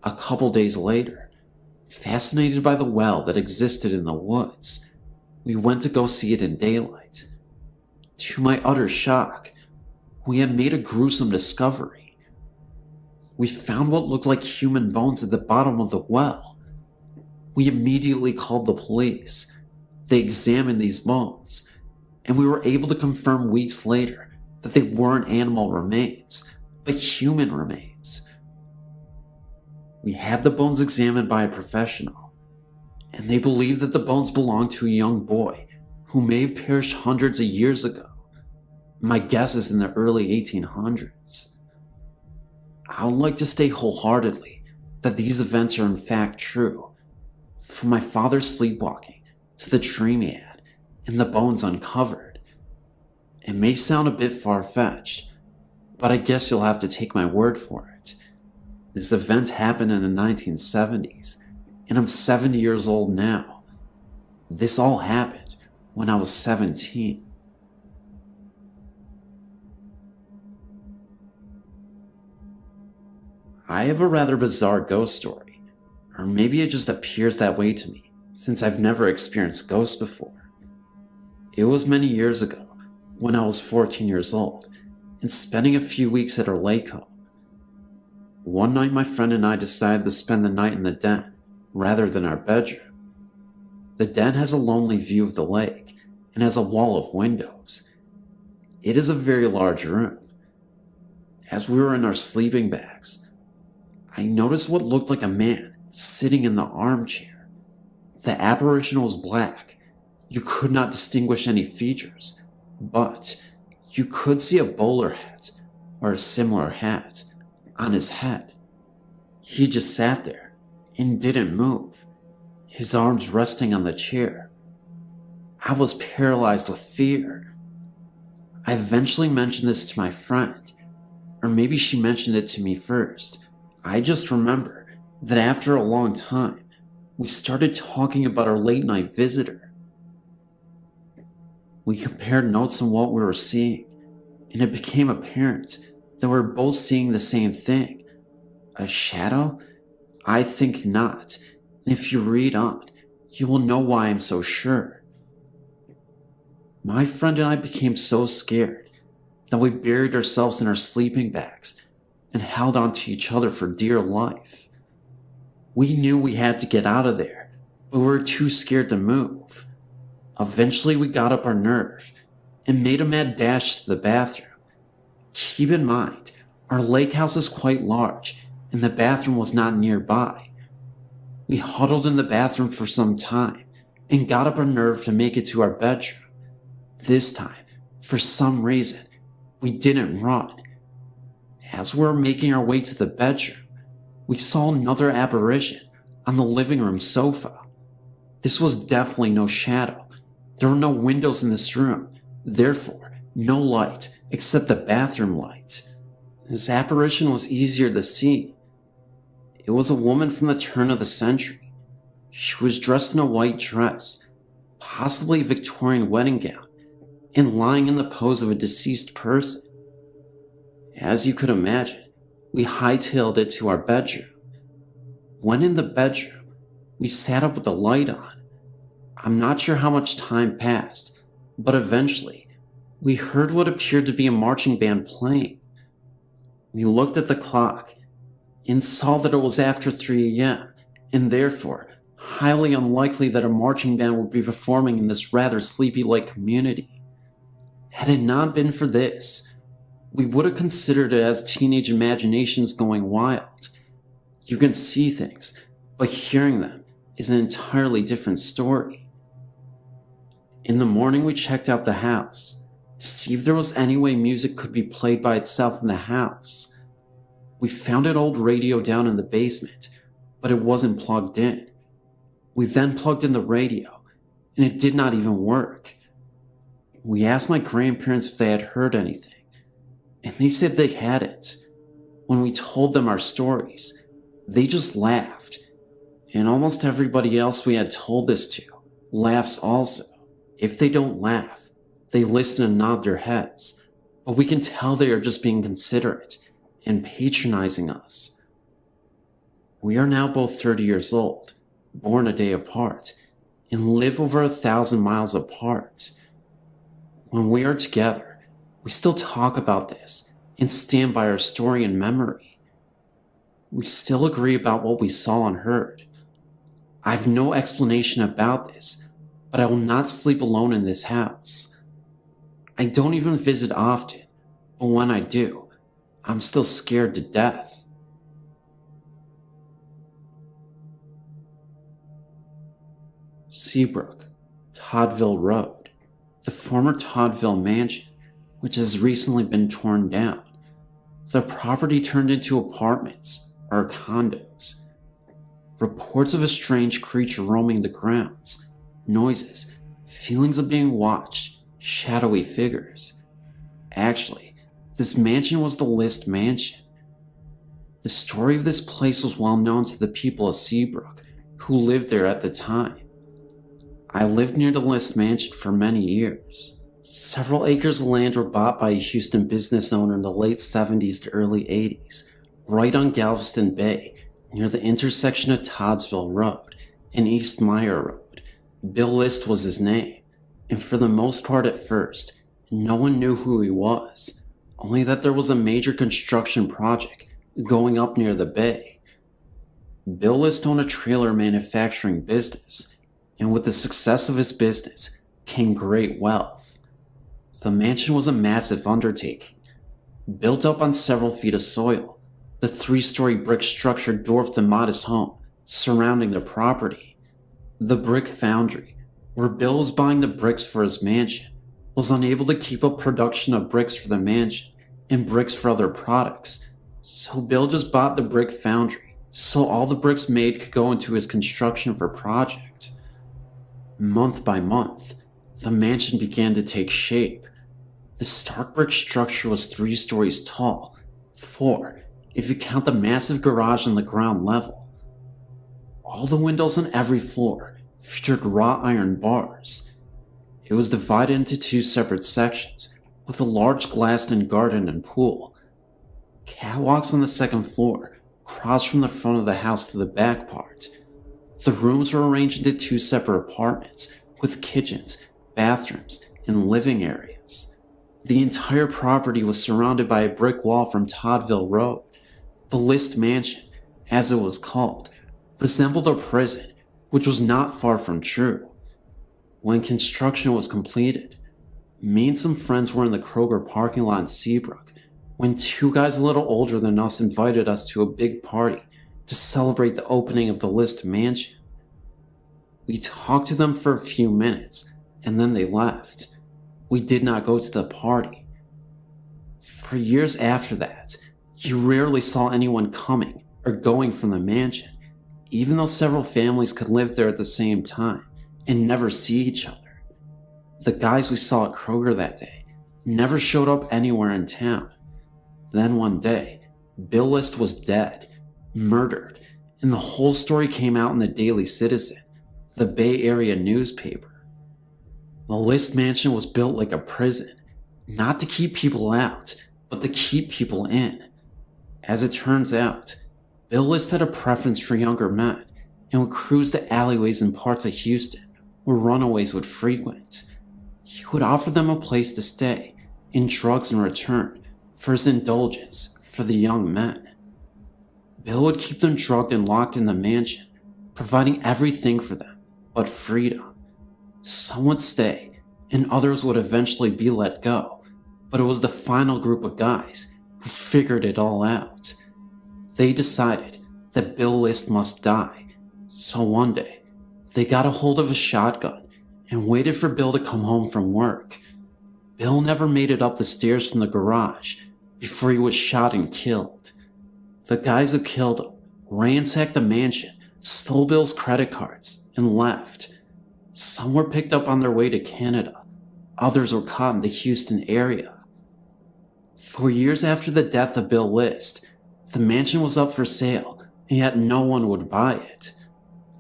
A couple days later, fascinated by the well that existed in the woods, we went to go see it in daylight. To my utter shock, we had made a gruesome discovery. We found what looked like human bones at the bottom of the well. We immediately called the police. They examined these bones, and we were able to confirm weeks later that they weren't animal remains, but human remains. We had the bones examined by a professional, and they believe that the bones belonged to a young boy who may have perished hundreds of years ago. My guess is in the early 1800s. I would like to state wholeheartedly that these events are in fact true, from my father's sleepwalking to the dream he had and the bones uncovered. It may sound a bit far-fetched, but I guess you'll have to take my word for it. This event happened in the 1970s, and I'm 70 years old now. This all happened when I was 17. I have a rather bizarre ghost story, or maybe it just appears that way to me, since I've never experienced ghosts before. It was many years ago, when I was 14 years old, and spending a few weeks at our lake home. One night my friend and I decided to spend the night in the den, rather than our bedroom. The den has a lonely view of the lake, and has a wall of windows. It is a very large room. As we were in our sleeping bags, I noticed what looked like a man sitting in the armchair. The apparition was black. You could not distinguish any features, but you could see a bowler hat, or a similar hat, on his head. He just sat there and didn't move, his arms resting on the chair. I was paralyzed with fear. I eventually mentioned this to my friend, or maybe she mentioned it to me first. I just remember that after a long time, we started talking about our late night visitor. We compared notes on what we were seeing, and it became apparent that we were both seeing the same thing. A shadow? I think not, and if you read on, you will know why I'm so sure. My friend and I became so scared that we buried ourselves in our sleeping bags and held on to each other for dear life. We knew we had to get out of there, but we were too scared to move. Eventually we got up our nerve and made a mad dash to the bathroom. Keep in mind, our lake house is quite large and the bathroom was not nearby. We huddled in the bathroom for some time and got up our nerve to make it to our bedroom. This time, for some reason, we didn't run. As we were making our way to the bedroom, we saw another apparition on the living room sofa. This was definitely no shadow. There were no windows in this room, therefore no light except the bathroom light. This apparition was easier to see. It was a woman from the turn of the century. She was dressed in a white dress, possibly a Victorian wedding gown, and lying in the pose of a deceased person. As you could imagine, we hightailed it to our bedroom. When in the bedroom, we sat up with the light on. I'm not sure how much time passed, but eventually, we heard what appeared to be a marching band playing. We looked at the clock and saw that it was after 3 a.m., and therefore highly unlikely that a marching band would be performing in this rather sleepy lake community. Had it not been for this, we would have considered it as teenage imaginations going wild. You can see things, but hearing them is an entirely different story. In the morning, we checked out the house to see if there was any way music could be played by itself in the house. We found an old radio down in the basement, but it wasn't plugged in. We then plugged in the radio, and it did not even work. We asked my grandparents if they had heard anything, and they said they hadn't. when we told them our stories, they just laughed. And almost everybody else we had told this to laughs also. If they don't laugh, they listen and nod their heads, but we can tell they are just being considerate and patronizing us. We are now both 30 years old, born a day apart, and live over 1,000 miles apart. When we are together, we still talk about this and stand by our story and memory. We still agree about what we saw and heard. I have no explanation about this, but I will not sleep alone in this house. I don't even visit often, but when I do, I'm still scared to death. Seabrook, Toddville Road, the former Toddville Mansion, which has recently been torn down. The property turned into apartments or condos. Reports of a strange creature roaming the grounds, noises, feelings of being watched, shadowy figures. Actually, this mansion was the List Mansion. The story of this place was well known to the people of Seabrook, who lived there at the time. I lived near the List Mansion for many years. Several acres of land were bought by a Houston business owner in the late 70s to early 80s, right on Galveston Bay, near the intersection of Toddsville Road and East Meyer Road. Bill List was his name, and for the most part at first, no one knew who he was, only that there was a major construction project going up near the bay. Bill List owned a trailer manufacturing business, and with the success of his business came great wealth. The mansion was a massive undertaking, built up on several feet of soil. The 3-story brick structure dwarfed the modest home surrounding the property. The brick foundry, where Bill was buying the bricks for his mansion, was unable to keep up production of bricks for the mansion and bricks for other products, so Bill just bought the brick foundry so all the bricks made could go into his construction for project. Month by month, the mansion began to take shape. The stark brick structure was 3 stories tall, 4 if you count the massive garage on the ground level. All the windows on every floor featured wrought iron bars. It was divided into 2 separate sections, with a large glassed-in garden and pool. Catwalks on the 2nd floor crossed from the front of the house to the back part. The rooms were arranged into 2 separate apartments, with kitchens, bathrooms, and living areas. The entire property was surrounded by a brick wall from Toddville Road. The List Mansion, as it was called, resembled a prison, which was not far from true. When construction was completed, me and some friends were in the Kroger parking lot in Seabrook when 2 guys a little older than us invited us to a big party to celebrate the opening of the List Mansion. We talked to them for a few minutes, and then they left. We did not go to the party. For years after that, you rarely saw anyone coming or going from the mansion, even though several families could live there at the same time and never see each other. The guys we saw at Kroger that day never showed up anywhere in town. Then one day, Bill List was dead, murdered, and the whole story came out in the Daily Citizen, the Bay Area newspaper. The List Mansion was built like a prison, not to keep people out, but to keep people in. As it turns out, Bill List had a preference for younger men and would cruise the alleyways in parts of Houston where runaways would frequent. He would offer them a place to stay and drugs in return for his indulgence for the young men. Bill would keep them drugged and locked in the mansion, providing everything for them but freedom. Some would stay, and others would eventually be let go, but it was the final group of guys who figured it all out. They decided that Bill List must die, so one day, they got a hold of a shotgun and waited for Bill to come home from work. Bill never made it up the stairs from the garage before he was shot and killed. The guys who killed him ransacked the mansion, stole Bill's credit cards, and left. Some were picked up on their way to Canada. Others were caught in the Houston area. For years after the death of Bill List, The mansion was up for sale, and yet no one would buy it.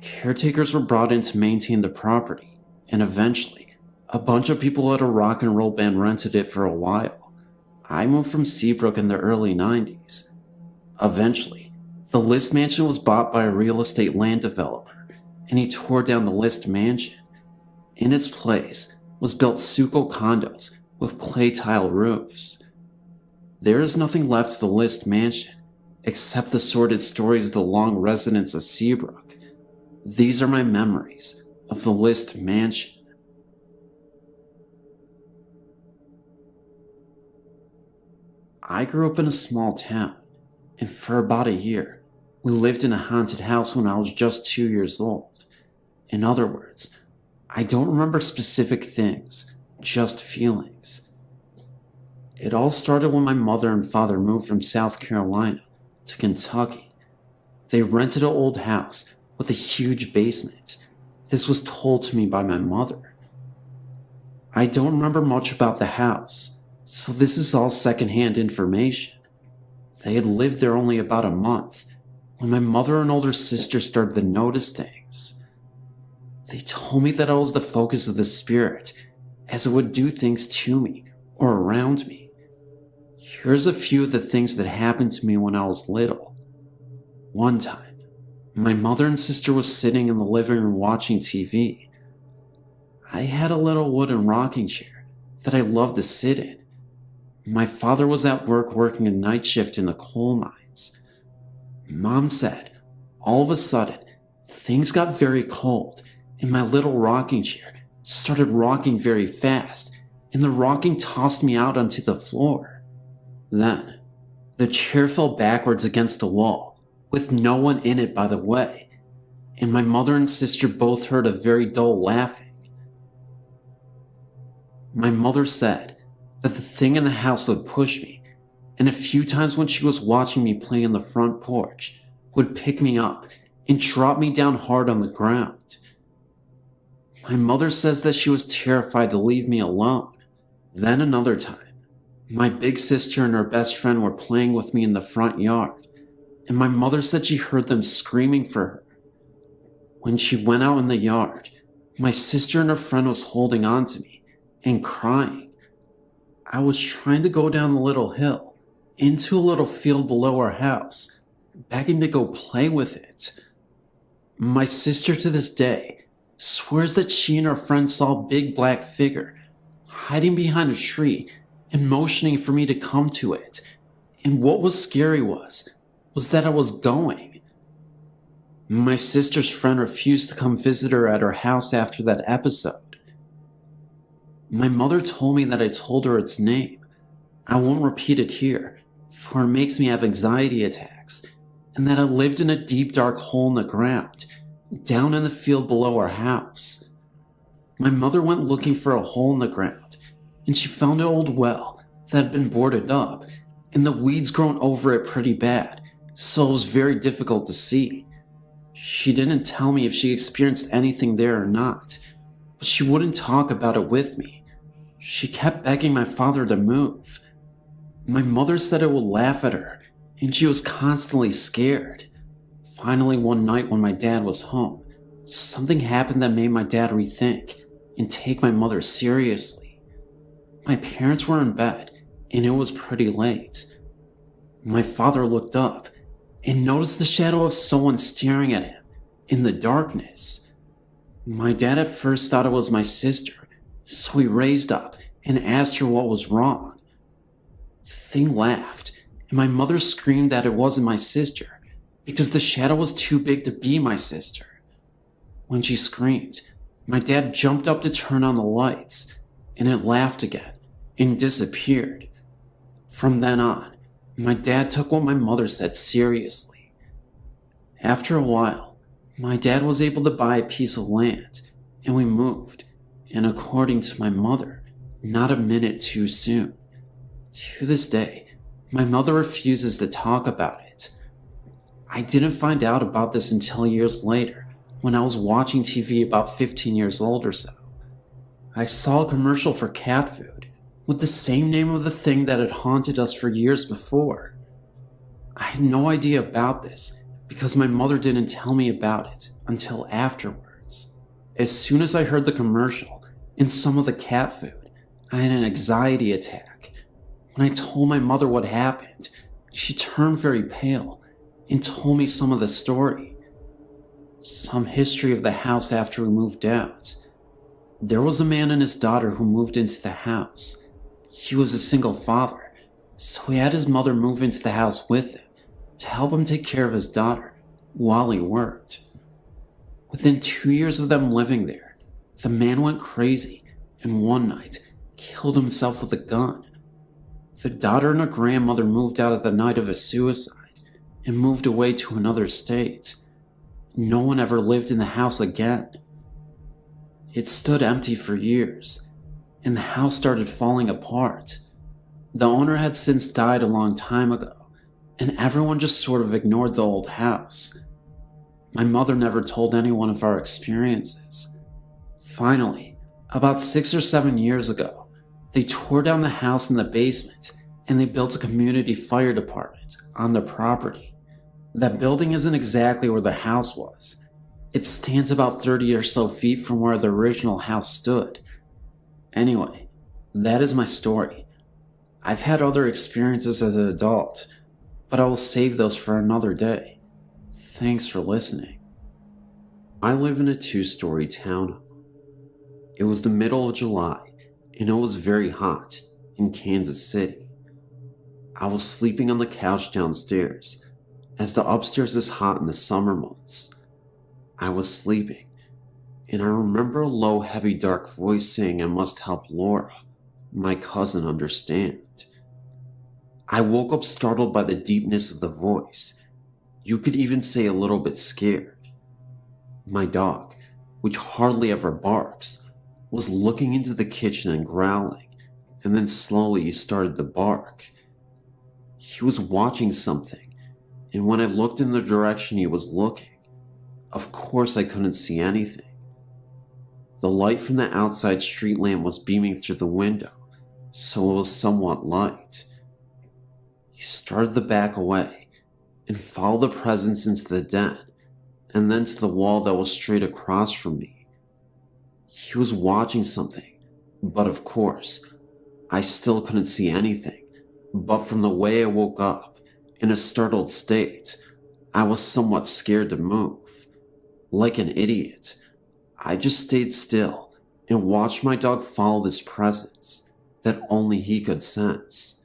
Caretakers were brought in to maintain the property, and eventually, a bunch of people at a rock and roll band rented it for a while. I moved from Seabrook in the early 90s. Eventually, the List mansion was bought by a real estate land developer, and he tore down the List mansion. In its place was built Suco condos with clay tile roofs. There is nothing left of the List mansion except the sordid stories of the long residents of Seabrook. These are my memories of the List mansion. I grew up in a small town, and for about a year, we lived in a haunted house when I was just 2 years old. In other words, I don't remember specific things, just feelings. It all started when my mother and father moved from South Carolina to Kentucky. They rented an old house with a huge basement. This was told to me by my mother. I don't remember much about the house, so this is all secondhand information. They had lived there only about a month when my mother and older sister started to notice things. They told me that I was the focus of the spirit, as it would do things to me or around me. Here's a few of the things that happened to me when I was little. One time, my mother and sister was sitting in the living room watching TV. I had a little wooden rocking chair that I loved to sit in. My father was at work working a night shift in the coal mines. Mom said, all of a sudden, things got very cold, and my little rocking chair started rocking very fast, and the rocking tossed me out onto the floor. Then, the chair fell backwards against the wall, with no one in it, by the way, and my mother and sister both heard a very dull laughing. My mother said that the thing in the house would push me, and a few times when she was watching me play on the front porch, would pick me up and drop me down hard on the ground. My mother says that she was terrified to leave me alone. Then another time, my big sister and her best friend were playing with me in the front yard, and my mother said she heard them screaming for her. When she went out in the yard, my sister and her friend was holding on to me and crying. I was trying to go down the little hill into a little field below our house, begging to go play with it. My sister to this day swears that she and her friend saw a big black figure hiding behind a tree and motioning for me to come to it. And what was scary was that I was going. My sister's friend refused to come visit her at her house after that episode. My mother told me that I told her its name. I won't repeat it here, for it makes me have anxiety attacks, and that I lived in a deep dark hole in the ground, down in the field below our house. My mother went looking for a hole in the ground, and she found an old well that had been boarded up, and the weeds grown over it pretty bad, so it was very difficult to see. She didn't tell me if she experienced anything there or not, but she wouldn't talk about it with me. She kept begging my father to move. My mother said it would laugh at her, and she was constantly scared. Finally, one night when my dad was home, something happened that made my dad rethink and take my mother seriously. My parents were in bed, and it was pretty late. My father looked up and noticed the shadow of someone staring at him in the darkness. My dad at first thought it was my sister, so he raised up and asked her what was wrong. The thing laughed, and my mother screamed that it wasn't my sister because the shadow was too big to be my sister. When she screamed, my dad jumped up to turn on the lights, and it laughed again and disappeared. From then on, my dad took what my mother said seriously. After a while, my dad was able to buy a piece of land, and we moved, and according to my mother, not a minute too soon. To this day, my mother refuses to talk about it. I didn't find out about this until years later, when I was watching TV about 15 years old or so. I saw a commercial for cat food with the same name of the thing that had haunted us for years before. I had no idea about this because my mother didn't tell me about it until afterwards. As soon as I heard the commercial and some of the cat food, I had an anxiety attack. When I told my mother what happened, she turned very pale and told me some of the story. Some history of the house after we moved out. There was a man and his daughter who moved into the house. He was a single father, so he had his mother move into the house with him to help him take care of his daughter while he worked. Within 2 years of them living there, the man went crazy and one night killed himself with a gun. The daughter and her grandmother moved out of the night of his suicide and moved away to another state. No one ever lived in the house again. It stood empty for years, and the house started falling apart. The owner had since died a long time ago, and everyone just sort of ignored the old house. My mother never told anyone of our experiences. Finally, about 6 or 7 years ago, they tore down the house in the basement and they built a community fire department on the property. That building isn't exactly where the house was. It stands about 30 or so feet from where the original house stood. Anyway, that is my story. I've had other experiences as an adult, but I will save those for another day. Thanks for listening. I live in a 2-story townhome. It was the middle of July, and it was very hot in Kansas City. I was sleeping on the couch downstairs, as the upstairs is hot in the summer months. I was sleeping, and I remember a low, heavy, dark voice saying I must help Laura, my cousin, understand. I woke up startled by the deepness of the voice. You could even say a little bit scared. My dog, which hardly ever barks, was looking into the kitchen and growling, and then slowly he started to bark. He was watching something, and when I looked in the direction he was looking, of course I couldn't see anything. The light from the outside street lamp was beaming through the window, so it was somewhat light. He started to back away and follow the presence into the den, and then to the wall that was straight across from me. He was watching something, but of course, I still couldn't see anything. But from the way I woke up, in a startled state, I was somewhat scared to move. Like an idiot, I just stayed still and watched my dog follow this presence that only he could sense.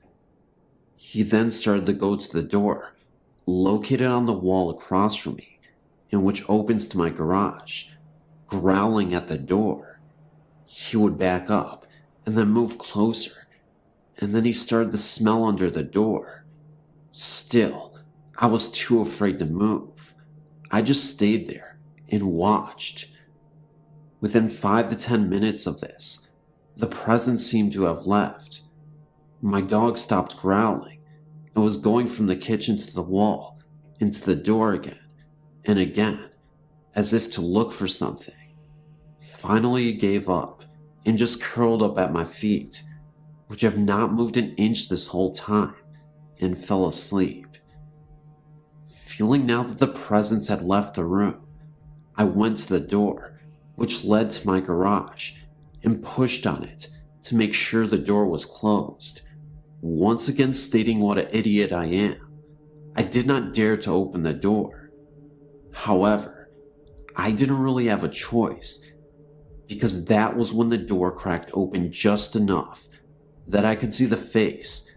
He then started to go to the door, located on the wall across from me, and which opens to my garage, growling at the door. He would back up and then move closer, and then he started to smell under the door. Still, I was too afraid to move. I just stayed there and watched. Within 5 to 10 minutes of this, the presence seemed to have left. My dog stopped growling and was going from the kitchen to the wall, into the door again and again, as if to look for something. Finally, he gave up and just curled up at my feet, which have not moved an inch this whole time, and fell asleep. Feeling now that the presence had left the room, I went to the door, which led to my garage, and pushed on it to make sure the door was closed. Once again stating what an idiot I am, I did not dare to open the door. However, I didn't really have a choice, because that was when the door cracked open just enough that I could see the face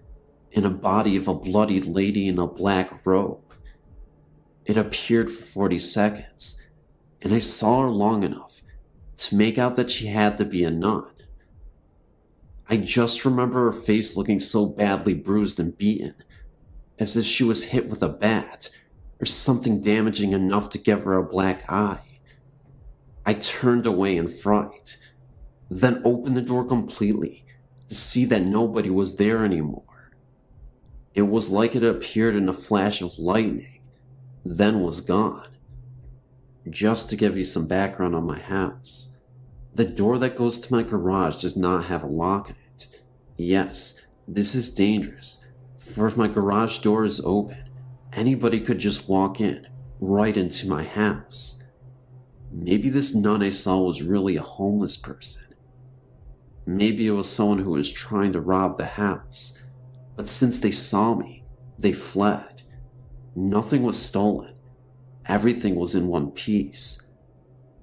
and a body of a bloodied lady in a black robe. It appeared for 40 seconds, and I saw her long enough to make out that she had to be a nun. I just remember her face looking so badly bruised and beaten, as if she was hit with a bat or something damaging enough to give her a black eye. I turned away in fright, then opened the door completely to see that nobody was there anymore. It was like it appeared in a flash of lightning, then was gone. Just to give you some background on my house, the door that goes to my garage does not have a lock in it. Yes, this is dangerous, for if my garage door is open Anybody could just walk in, right into my house. Maybe this nun I saw was really a homeless person. Maybe it was someone who was trying to rob the house, but since they saw me, they fled. Nothing was stolen. Everything was in one piece.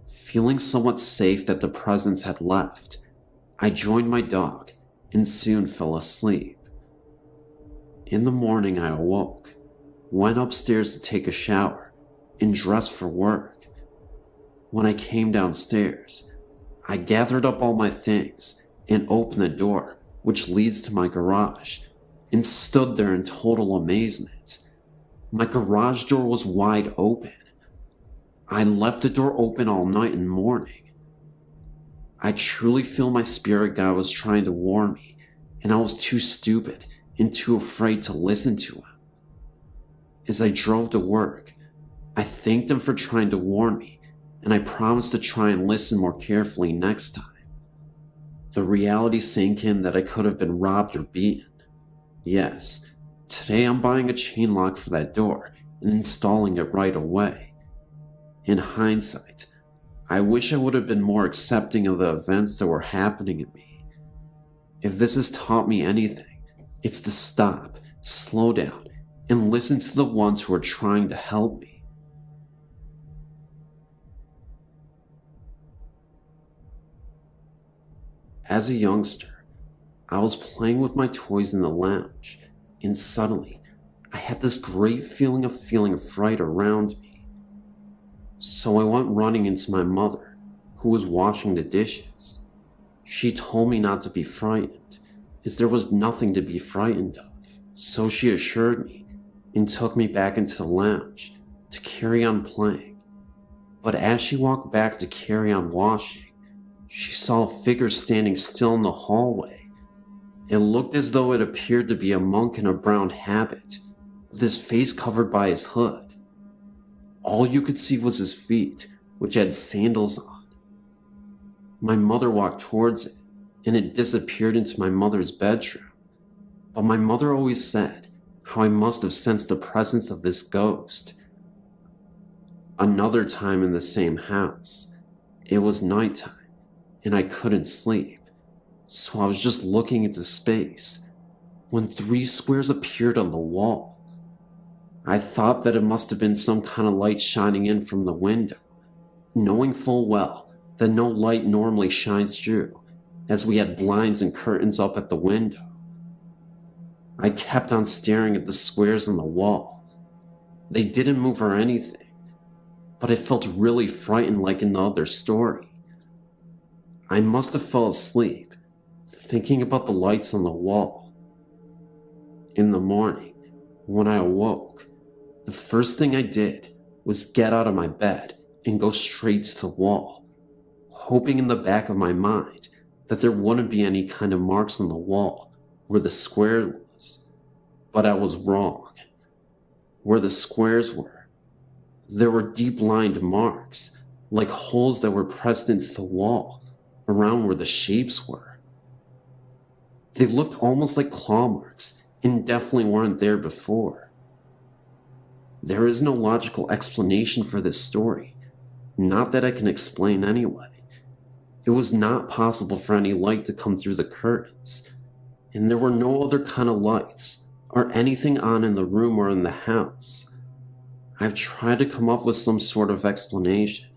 Feeling somewhat safe that the presence had left, I joined my dog and soon fell asleep. In the morning I awoke, went upstairs to take a shower, and dressed for work. When I came downstairs, I gathered up all my things and opened the door, which leads to my garage, and stood there in total amazement. My garage door was wide open. I left the door open all night and morning. I truly feel my spirit guide was trying to warn me, and I was too stupid and too afraid to listen to him. As I drove to work, I thanked him for trying to warn me, and I promised to try and listen more carefully next time. The reality sank in that I could have been robbed or beaten. Yes, today I'm buying a chain lock for that door and installing it right away. In hindsight, I wish I would have been more accepting of the events that were happening to me. If this has taught me anything, it's to stop, slow down, and listen to the ones who are trying to help me. As a youngster, I was playing with my toys in the lounge, and suddenly, I had this great feeling of fright around me. So I went running into my mother, who was washing the dishes. She told me not to be frightened, as there was nothing to be frightened of. So she assured me, and took me back into the lounge to carry on playing. But as she walked back to carry on washing, she saw a figure standing still in the hallway. It looked as though it appeared to be a monk in a brown habit, with his face covered by his hood. All you could see was his feet, which had sandals on. My mother walked towards it, and it disappeared into my mother's bedroom. But my mother always said how I must have sensed the presence of this ghost. Another time in the same house, it was nighttime, and I couldn't sleep, so I was just looking into space when 3 squares appeared on the wall. I thought that it must have been some kind of light shining in from the window, knowing full well that no light normally shines through, as we had blinds and curtains up at the window. I kept on staring at the squares on the wall. They didn't move or anything, but I felt really frightened like in the other story. I must have fell asleep, thinking about the lights on the wall. In the morning, when I awoke, the first thing I did was get out of my bed and go straight to the wall, hoping in the back of my mind that there wouldn't be any kind of marks on the wall where the square was. But I was wrong. Where the squares were, there were deep-lined marks, like holes that were pressed into the wall, around where the shapes were. They looked almost like claw marks, and definitely weren't there before. There is no logical explanation for this story, not that I can explain anyway. It was not possible for any light to come through the curtains, and there were no other kind of lights or anything on in the room or in the house. I've tried to come up with some sort of explanation,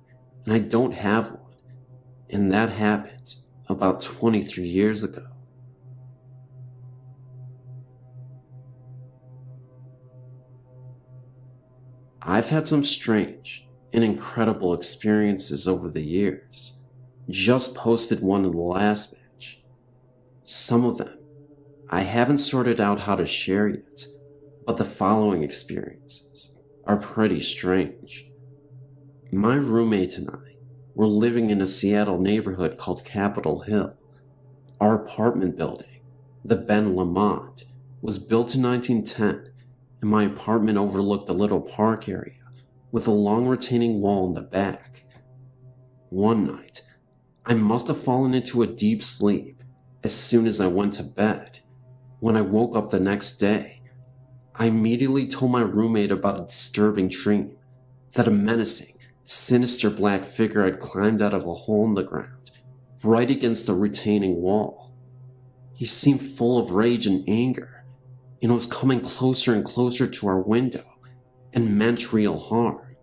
and I don't have one, and that happened about 23 years ago. I've had some strange and incredible experiences over the years. Just posted one in the last batch. Some of them I haven't sorted out how to share yet, but the following experiences are pretty strange. My roommate and I were living in a Seattle neighborhood called Capitol Hill. Our apartment building, the Ben Lamont, was built in 1910, and my apartment overlooked a little park area with a long retaining wall in the back. One night, I must have fallen into a deep sleep as soon as I went to bed. When I woke up the next day, I immediately told my roommate about a disturbing dream, that a menacing, sinister black figure had climbed out of a hole in the ground, right against the retaining wall. He seemed full of rage and anger, and was coming closer and closer to our window, and meant real harm.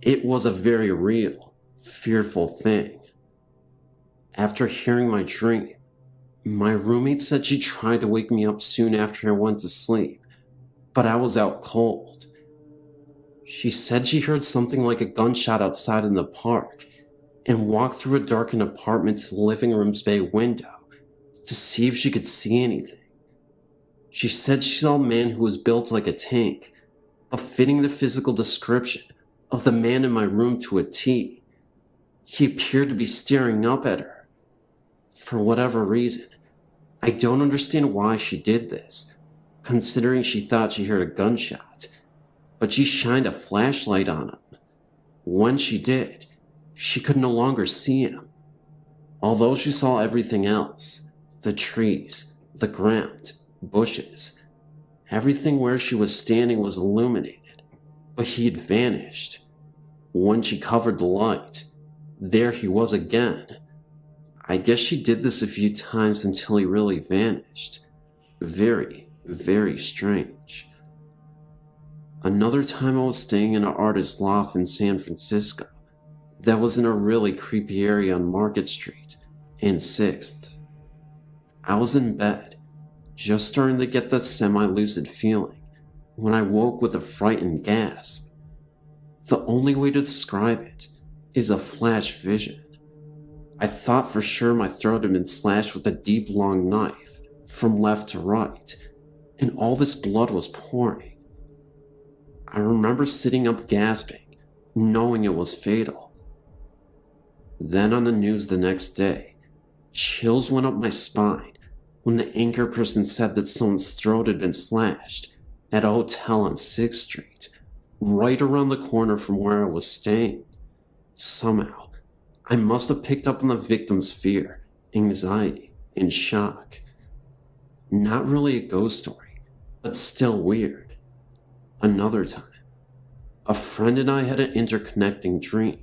It was a very real, fearful thing. After hearing my dream, my roommate said she tried to wake me up soon after I went to sleep, but I was out cold. She said she heard something like a gunshot outside in the park and walked through a darkened apartment to the living room's bay window to see if she could see anything. She said she saw a man who was built like a tank, but fitting the physical description of the man in my room to a T. He appeared to be staring up at her. For whatever reason, I don't understand why she did this, considering she thought she heard a gunshot, but she shined a flashlight on him. When she did, she could no longer see him. Although she saw everything else, the trees, the ground, bushes, everything where she was standing was illuminated, but he had vanished. When she covered the light, there he was again. I guess she did this a few times until he really vanished. Very, very strange. Another time I was staying in an artist's loft in San Francisco that was in a really creepy area on Market Street and 6th. I was in bed, just starting to get that semi-lucid feeling, when I woke with a frightened gasp. The only way to describe it is a flash vision. I thought for sure my throat had been slashed with a deep, long knife from left to right, and all this blood was pouring. I remember sitting up gasping, knowing it was fatal. Then on the news the next day, chills went up my spine when the anchor person said that someone's throat had been slashed at a hotel on 6th Street, right around the corner from where I was staying. Somehow, I must have picked up on the victim's fear, anxiety, and shock. Not really a ghost story, but still weird. Another time, a friend and I had an interconnecting dream.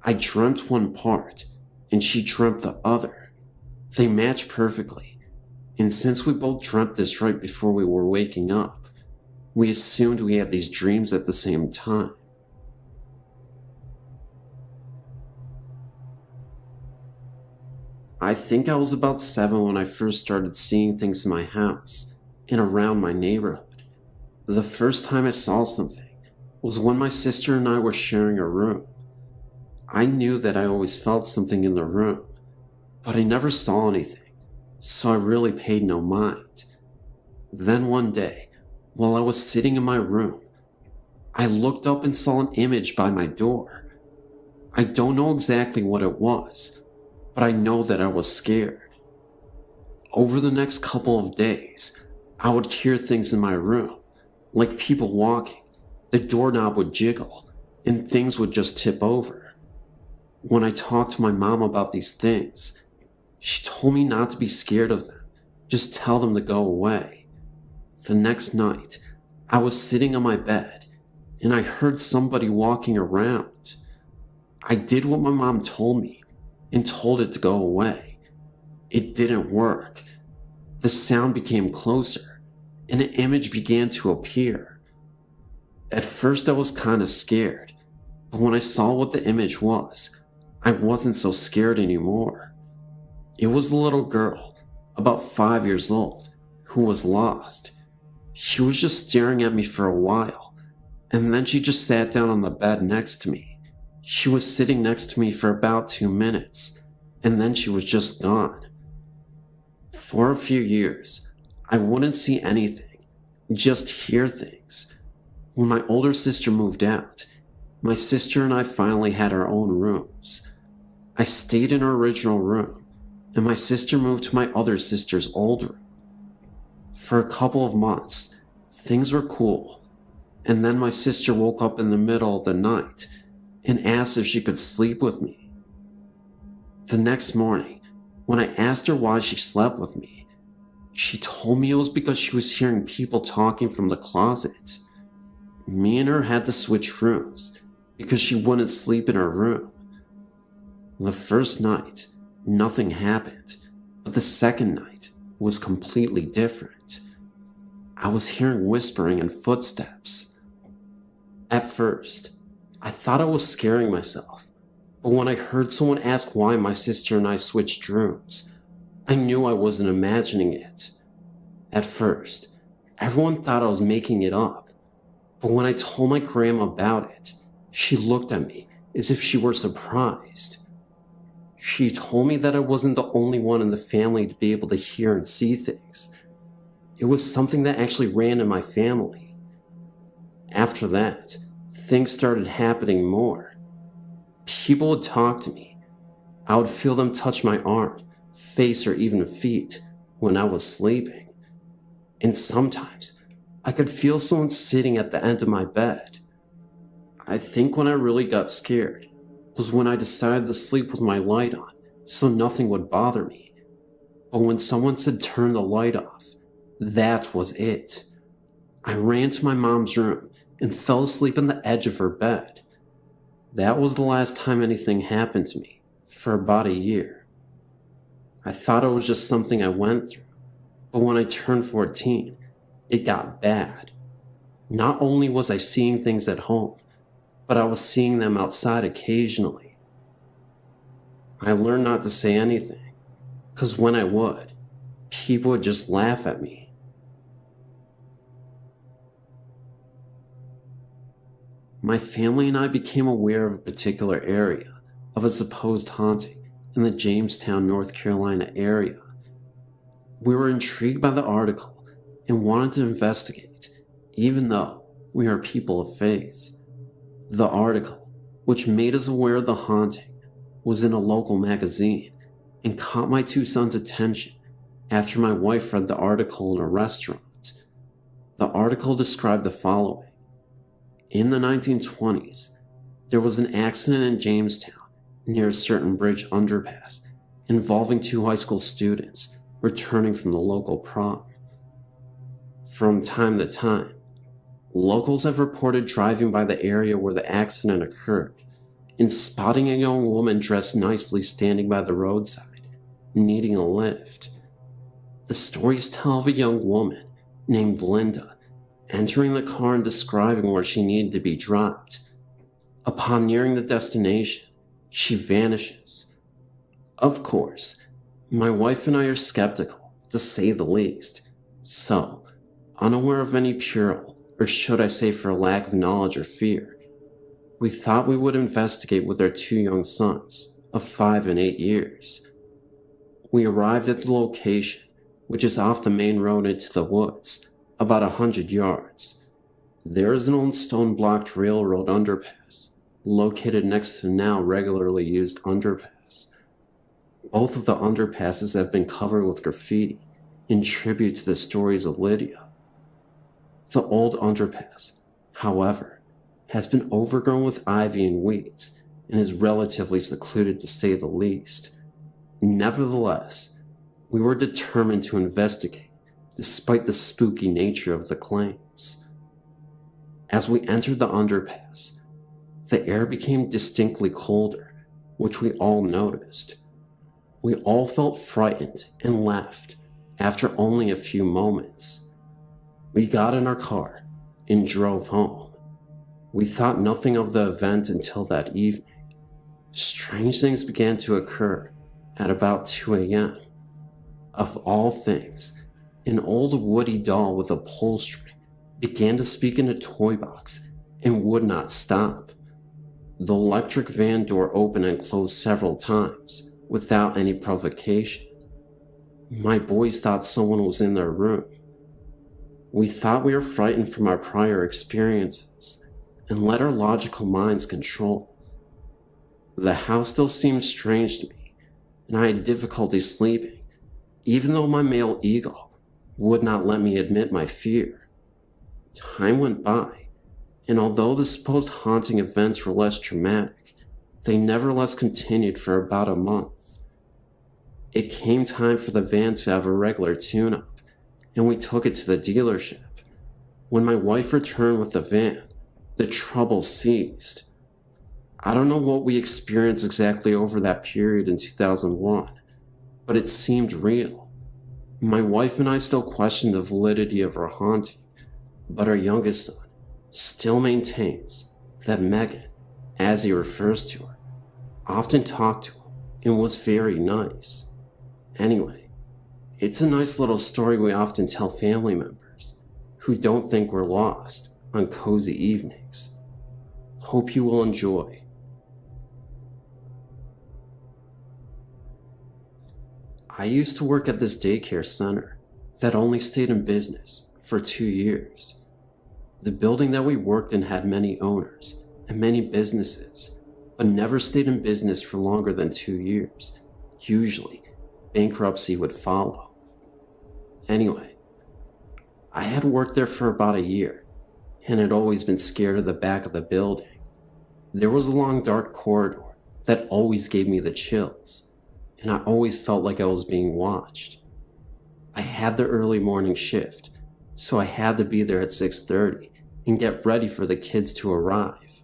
I dreamt one part, and she dreamt the other. They matched perfectly, and since we both dreamt this right before we were waking up, we assumed we had these dreams at the same time. I think I was about 7 when I first started seeing things in my house and around my neighborhood. The first time I saw something was when my sister and I were sharing a room. I knew that I always felt something in the room, but I never saw anything, so I really paid no mind. Then one day, while I was sitting in my room, I looked up and saw an image by my door. I don't know exactly what it was, but I know that I was scared. Over the next couple of days, I would hear things in my room, like people walking, the doorknob would jiggle, and things would just tip over. When I talked to my mom about these things, she told me not to be scared of them, just tell them to go away. The next night, I was sitting on my bed, and I heard somebody walking around. I did what my mom told me, and told it to go away. It didn't work. The sound became closer, and an image began to appear. At first I was kinda scared, but when I saw what the image was, I wasn't so scared anymore. It was a little girl, about 5 years old, who was lost. She was just staring at me for a while, and then she just sat down on the bed next to me. She was sitting next to me for about 2 minutes, and then she was just gone. For a few years, I wouldn't see anything, just hear things. When my older sister moved out, my sister and I finally had our own rooms. I stayed in our original room, and my sister moved to my other sister's old room. For a couple of months, things were cool, and then my sister woke up in the middle of the night and asked if she could sleep with me. The next morning, when I asked her why she slept with me, She told me it was because she was hearing people talking from the closet. Me and her had to switch rooms because she wouldn't sleep in her room. The first night, nothing happened, but the second night was completely different. I was hearing whispering and footsteps. At first, I thought I was scaring myself, but when I heard someone ask why my sister and I switched rooms, I knew I wasn't imagining it. At first, everyone thought I was making it up, but when I told my grandma about it, she looked at me as if she were surprised. She told me that I wasn't the only one in the family to be able to hear and see things. It was something that actually ran in my family. After that, things started happening more. People would talk to me. I would feel them touch my arm, face, or even feet when I was sleeping. And sometimes I could feel someone sitting at the end of my bed. I think when I really got scared was when I decided to sleep with my light on so nothing would bother me. But when someone said turn the light off, that was it. I ran to my mom's room and fell asleep on the edge of her bed. That was the last time anything happened to me for about a year. I thought it was just something I went through, but when I turned 14, it got bad. Not only was I seeing things at home, but I was seeing them outside occasionally. I learned not to say anything, because when I would, people would just laugh at me. My family and I became aware of a particular area of a supposed haunting in the Jamestown, North Carolina area. We were intrigued by the article and wanted to investigate, even though we are people of faith. The article, which made us aware of the haunting, was in a local magazine and caught my two sons' attention after my wife read the article in a restaurant. The article described the following. In the 1920s, there was an accident in Jamestown near a certain bridge underpass involving two high school students returning from the local prom. From time to time, locals have reported driving by the area where the accident occurred and spotting a young woman dressed nicely standing by the roadside, needing a lift. The stories tell of a young woman named Linda entering the car and describing where she needed to be dropped. Upon nearing the destination, she vanishes. Of course, my wife and I are skeptical, to say the least, so, unaware of any peril, or should I say for a lack of knowledge or fear, we thought we would investigate with our two young sons, of 5 and 8 years. We arrived at the location, which is off the main road into the woods, about 100 yards. There is an old stone-blocked railroad underpass, located next to the now regularly used underpass. Both of the underpasses have been covered with graffiti in tribute to the stories of Lydia. The old underpass, however, has been overgrown with ivy and weeds and is relatively secluded to say the least. Nevertheless, we were determined to investigate despite the spooky nature of the claims. As we entered the underpass, the air became distinctly colder, which we all noticed. We all felt frightened and left after only a few moments. We got in our car and drove home. We thought nothing of the event until that evening. Strange things began to occur at about 2 a.m. Of all things, an old woody doll with a pull string began to speak in a toy box and would not stop. The electric van door opened and closed several times without any provocation. My boys thought someone was in their room. We thought we were frightened from our prior experiences and let our logical minds control. The house still seemed strange to me, and I had difficulty sleeping, even though my male ego would not let me admit my fear. Time went by, and although the supposed haunting events were less dramatic, they nevertheless continued for about a month. It came time for the van to have a regular tune-up, and we took it to the dealership. When my wife returned with the van, the trouble ceased. I don't know what we experienced exactly over that period in 2001, but it seemed real. My wife and I still question the validity of our haunting, but our youngest son still maintains that Megan, as he refers to her, often talked to him and was very nice. Anyway, it's a nice little story we often tell family members who don't think we're lost on cozy evenings. Hope you will enjoy. I used to work at this daycare center that only stayed in business for 2 years. The building that we worked in had many owners and many businesses, but never stayed in business for longer than 2 years. Usually, bankruptcy would follow. Anyway, I had worked there for about a year and had always been scared of the back of the building. There was a long dark corridor that always gave me the chills, and I always felt like I was being watched. I had the early morning shift, so I had to be there at 6:30 and get ready for the kids to arrive.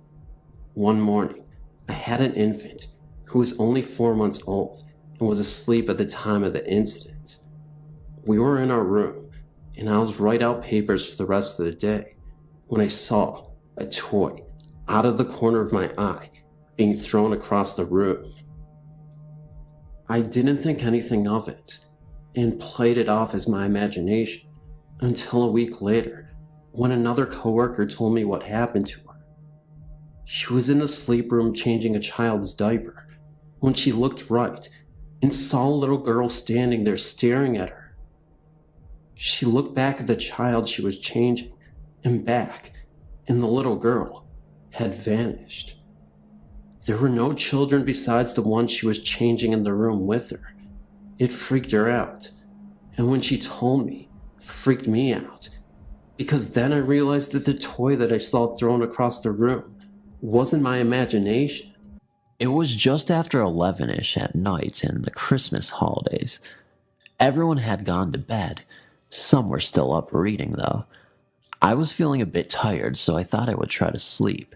One morning, I had an infant who was only 4 months old and was asleep at the time of the incident. We were in our room, and I was writing out papers for the rest of the day when I saw a toy out of the corner of my eye being thrown across the room. I didn't think anything of it and played it off as my imagination until a week later when another coworker told me what happened to her. She was in the sleep room changing a child's diaper when she looked right and saw a little girl standing there staring at her. She looked back at the child she was changing and back, and the little girl had vanished. There were no children besides the one she was changing in the room with her. It freaked her out, and when she told me, it freaked me out, because then I realized that the toy that I saw thrown across the room wasn't my imagination. It was just after 11-ish at night in the Christmas holidays. Everyone had gone to bed. Some were still up reading, though. I was feeling a bit tired, so I thought I would try to sleep.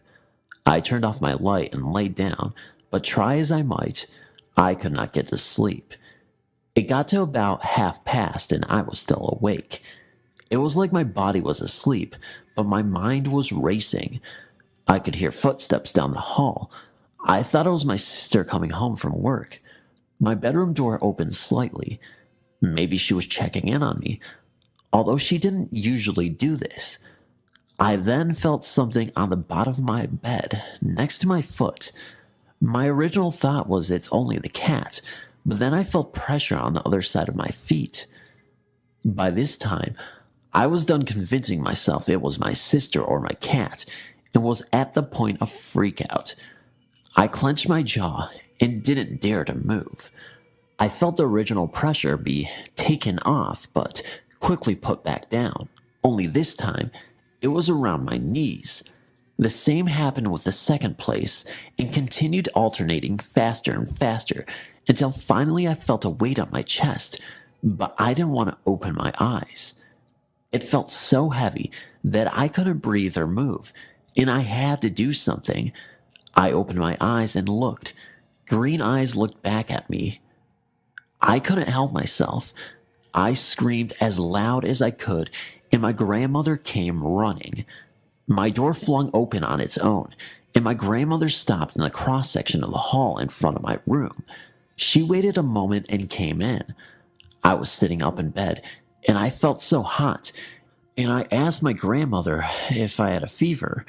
I turned off my light and laid down, but try as I might, I could not get to sleep. It got to about past and I was still awake. It was like my body was asleep, but my mind was racing. I could hear footsteps down the hall. I thought it was my sister coming home from work. My bedroom door opened slightly. Maybe she was checking in on me, although she didn't usually do this. I then felt something on the bottom of my bed, next to my foot. My original thought was it's only the cat, but then I felt pressure on the other side of my feet. By this time, I was done convincing myself it was my sister or my cat, and was at the point of freakout. I clenched my jaw and didn't dare to move. I felt the original pressure be taken off, but quickly put back down. Only this time, it was around my knees. The same happened with the second place and continued alternating faster and faster until finally I felt a weight on my chest, but I didn't want to open my eyes. It felt so heavy that I couldn't breathe or move, and I had to do something. I opened my eyes and looked. Green eyes looked back at me. I couldn't help myself. I screamed as loud as I could, and my grandmother came running. My door flung open on its own, and my grandmother stopped in the cross-section of the hall in front of my room. She waited a moment and came in. I was sitting up in bed, and I felt so hot, and I asked my grandmother if I had a fever.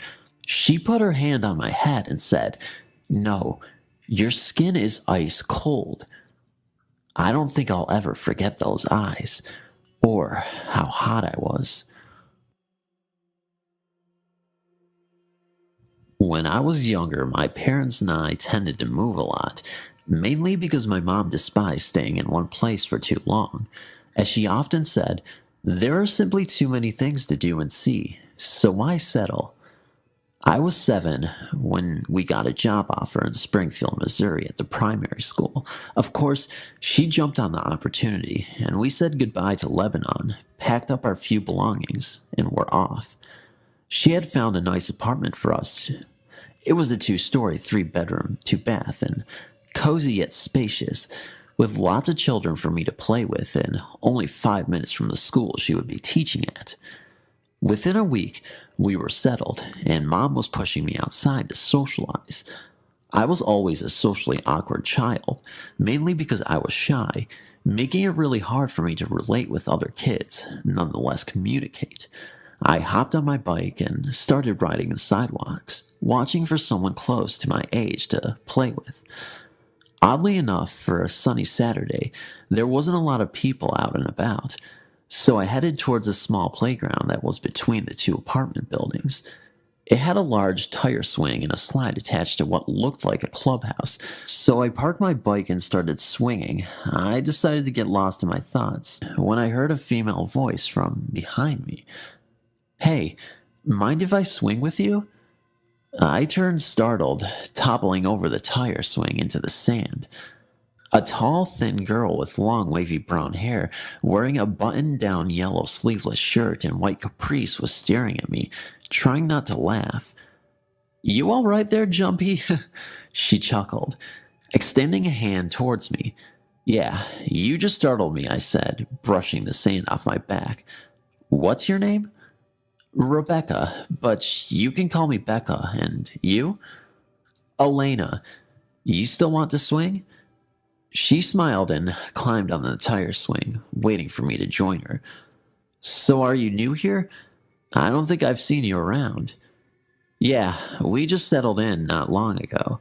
She put her hand on my head and said, "No, your skin is ice cold." I don't think I'll ever forget those eyes, or how hot I was. When I was younger, my parents and I tended to move a lot, mainly because my mom despised staying in one place for too long. As she often said, there are simply too many things to do and see, so why settle? I was 7 when we got a job offer in Springfield, Missouri at the primary school. Of course, she jumped on the opportunity, and we said goodbye to Lebanon, packed up our few belongings, and were off. She had found a nice apartment for us. It was a 2-story, 3-bedroom, 2-bath, and cozy yet spacious, with lots of children for me to play with and only 5 minutes from the school she would be teaching at. Within a week, we were settled, and Mom was pushing me outside to socialize. I was always a socially awkward child, mainly because I was shy, making it really hard for me to relate with other kids, nonetheless communicate. I hopped on my bike and started riding the sidewalks, watching for someone close to my age to play with. Oddly enough, for a sunny Saturday, there wasn't a lot of people out and about, so I headed towards a small playground that was between the 2 apartment buildings. It had a large tire swing and a slide attached to what looked like a clubhouse, so I parked my bike and started swinging. I decided to get lost in my thoughts when I heard a female voice from behind me. "Hey, mind if I swing with you?" I turned startled, toppling over the tire swing into the sand. A tall, thin girl with long, wavy brown hair, wearing a buttoned-down yellow sleeveless shirt and white capris was staring at me, trying not to laugh. "You all right there, Jumpy?" She chuckled, extending a hand towards me. "Yeah, you just startled me," I said, brushing the sand off my back. "What's your name?" "Rebecca, but you can call me Becca. And you?" "Elena. You still want to swing?" She smiled and climbed on the tire swing, waiting for me to join her. "So are you new here? I don't think I've seen you around." "Yeah, we just settled in not long ago.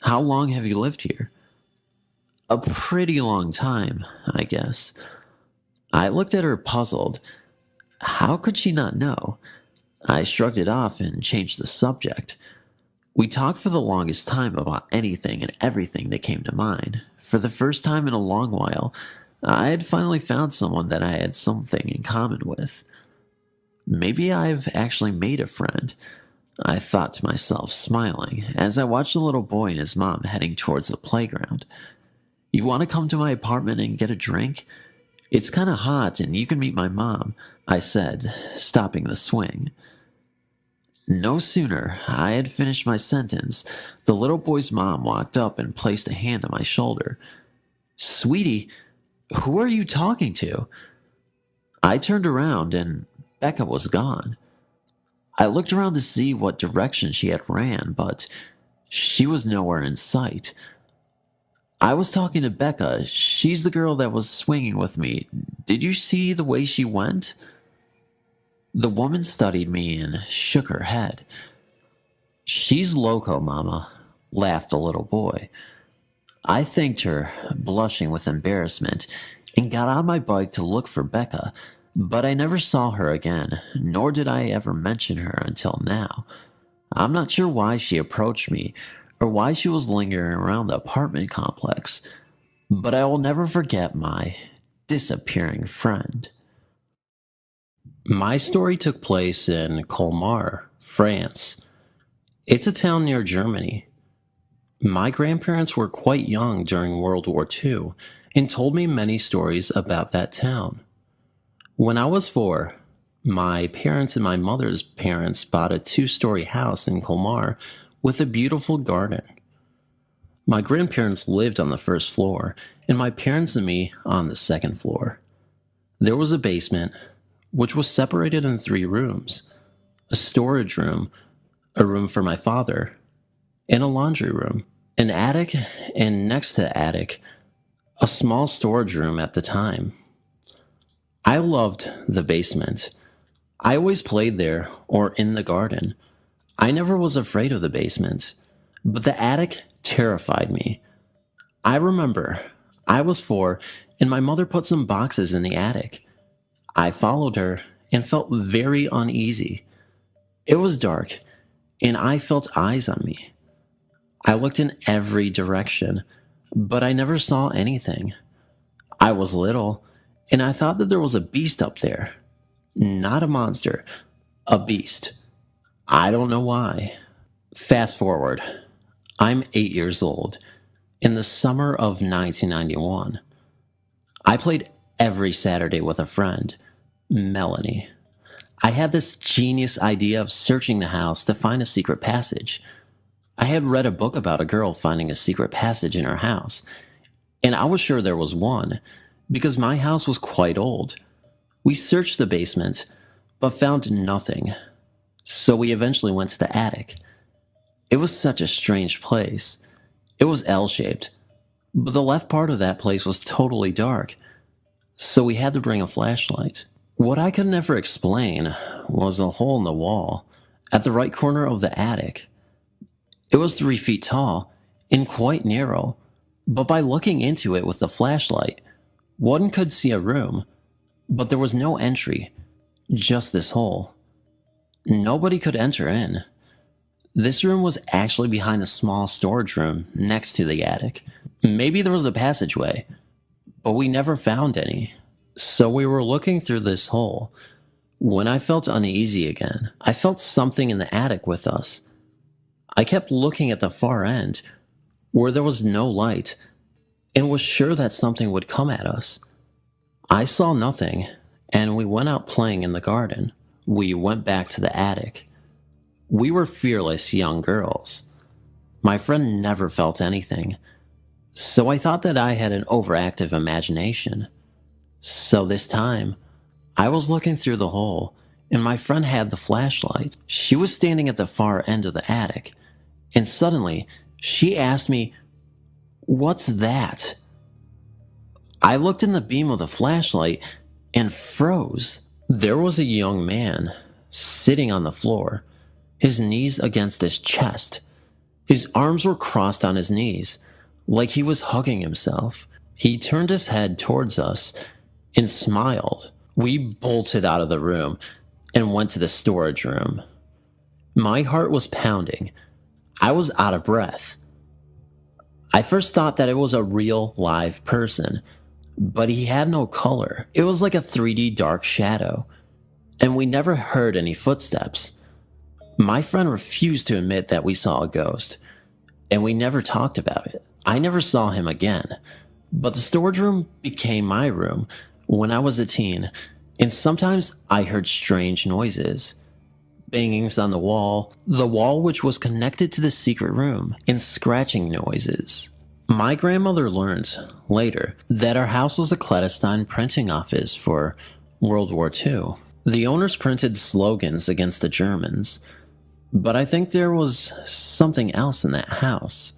How long have you lived here?" "A pretty long time, I guess." I looked at her puzzled. How could she not know? I shrugged it off and changed the subject. We talked for the longest time about anything and everything that came to mind. For the first time in a long while, I had finally found someone that I had something in common with. Maybe I've actually made a friend, I thought to myself, smiling, as I watched the little boy and his mom heading towards the playground. "You want to come to my apartment and get a drink? It's kind of hot and you can meet my mom," I said, stopping the swing. No sooner I had finished my sentence, the little boy's mom walked up and placed a hand on my shoulder. "Sweetie, who are you talking to?" I turned around and Becca was gone. I looked around to see what direction she had ran, but she was nowhere in sight. "I was talking to Becca. She's the girl that was swinging with me. Did you see the way she went?" The woman studied me and shook her head. "She's loco, Mama," laughed the little boy. I thanked her, blushing with embarrassment, and got on my bike to look for Becca, but I never saw her again, nor did I ever mention her until now. I'm not sure why she approached me, or why she was lingering around the apartment complex, but I will never forget my disappearing friend. My story took place in Colmar, France. It's a town near Germany. My grandparents were quite young during World War II and told me many stories about that town. When I was 4, my parents and my mother's parents bought a 2-story house in Colmar with a beautiful garden. My grandparents lived on the first floor, and my parents and me on the second floor. There was a basement, which was separated in 3 rooms, a storage room, a room for my father, and a laundry room, an attic, and next to the attic, a small storage room at the time. I loved the basement. I always played there or in the garden. I never was afraid of the basement, but the attic terrified me. I remember I was 4 and my mother put some boxes in the attic. I followed her and felt very uneasy. It was dark and I felt eyes on me. I looked in every direction, but I never saw anything. I was little and I thought that there was a beast up there. Not a monster, a beast. I don't know why. Fast forward. I'm 8 years old. In the summer of 1991, I played every Saturday with a friend, Melanie. I had this genius idea of searching the house to find a secret passage. I had read a book about a girl finding a secret passage in her house, and I was sure there was one, because my house was quite old. We searched the basement, but found nothing, so we eventually went to the attic. It was such a strange place. It was L-shaped, but the left part of that place was totally dark, so we had to bring a flashlight. What I could never explain was a hole in the wall at the right corner of the attic. It was 3 feet tall and quite narrow, but by looking into it with the flashlight, one could see a room, but there was no entry, just this hole. Nobody could enter in. This room was actually behind a small storage room next to the attic. Maybe there was a passageway, but we never found any. So we were looking through this hole when I felt uneasy again. I felt something in the attic with us. I kept looking at the far end, where there was no light, and was sure that something would come at us. I saw nothing, and we went out playing in the garden. We went back to the attic. We were fearless young girls. My friend never felt anything, so I thought that I had an overactive imagination. So this time, I was looking through the hole, and my friend had the flashlight. She was standing at the far end of the attic, and suddenly, she asked me, "What's that?" I looked in the beam of the flashlight and froze. There was a young man sitting on the floor, his knees against his chest. His arms were crossed on his knees, like he was hugging himself. He turned his head towards us and smiled. We bolted out of the room and went to the storage room. My heart was pounding. I was out of breath. I first thought that it was a real live person, but he had no color. It was like a 3D dark shadow, and we never heard any footsteps. My friend refused to admit that we saw a ghost, and we never talked about it. I never saw him again, but the storage room became my room when I was a teen, and sometimes I heard strange noises. Bangings on the wall which was connected to the secret room, and scratching noises. My grandmother learned later that our house was a clandestine printing office for World War II. The owners printed slogans against the Germans, but I think there was something else in that house.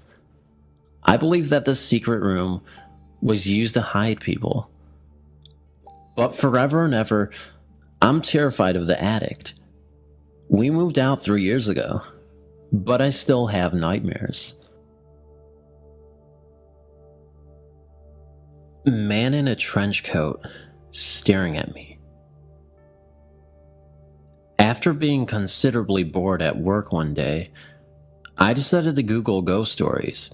I believe that the secret room was used to hide people. But forever and ever, I'm terrified of the attic. We moved out 3 years ago, but I still have nightmares. Man in a trench coat staring at me. After being considerably bored at work one day, I decided to Google ghost stories,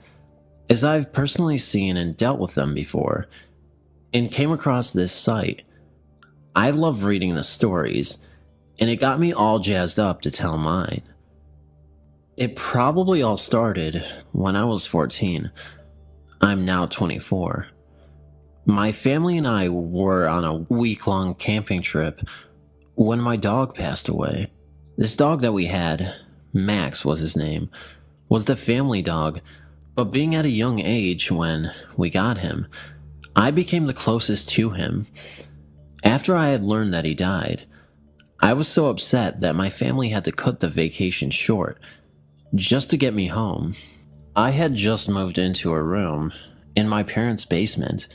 as I've personally seen and dealt with them before, and came across this site. I love reading the stories, and it got me all jazzed up to tell mine. It probably all started when I was 14. I'm now 24. My family and I were on a week-long camping trip when my dog passed away. This dog that we had, Max was his name, was the family dog, but being at a young age when we got him, I became the closest to him. After I had learned that he died, I was so upset that my family had to cut the vacation short just to get me home. I had just moved into a room in my parents' basement,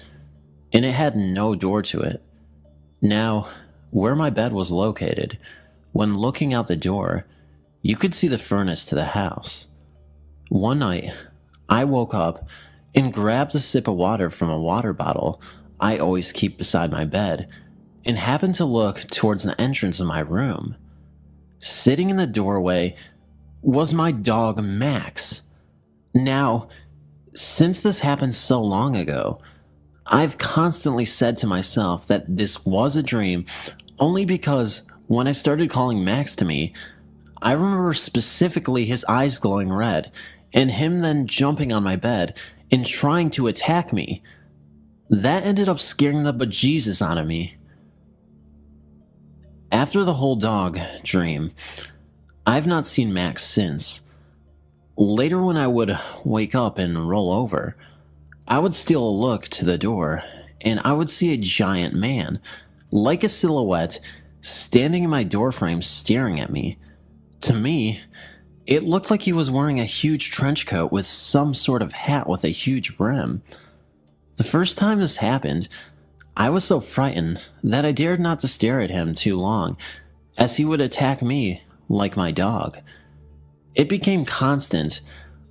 and it had no door to it. Now, where my bed was located, when looking out the door, you could see the furnace to the house. One night, I woke up and grabbed a sip of water from a water bottle I always keep beside my bed, and happened to look towards the entrance of my room. Sitting in the doorway was my dog Max. Now, since this happened so long ago, I've constantly said to myself that this was a dream only because when I started calling Max to me, I remember specifically his eyes glowing red, and him then jumping on my bed and trying to attack me. That ended up scaring the bejesus out of me. After the whole dog dream, I've not seen Max since. Later, when I would wake up and roll over, I would steal a look to the door, and I would see a giant man, like a silhouette, standing in my doorframe staring at me. To me, it looked like he was wearing a huge trench coat with some sort of hat with a huge brim. The first time this happened, I was so frightened that I dared not to stare at him too long, as he would attack me like my dog. It became constant.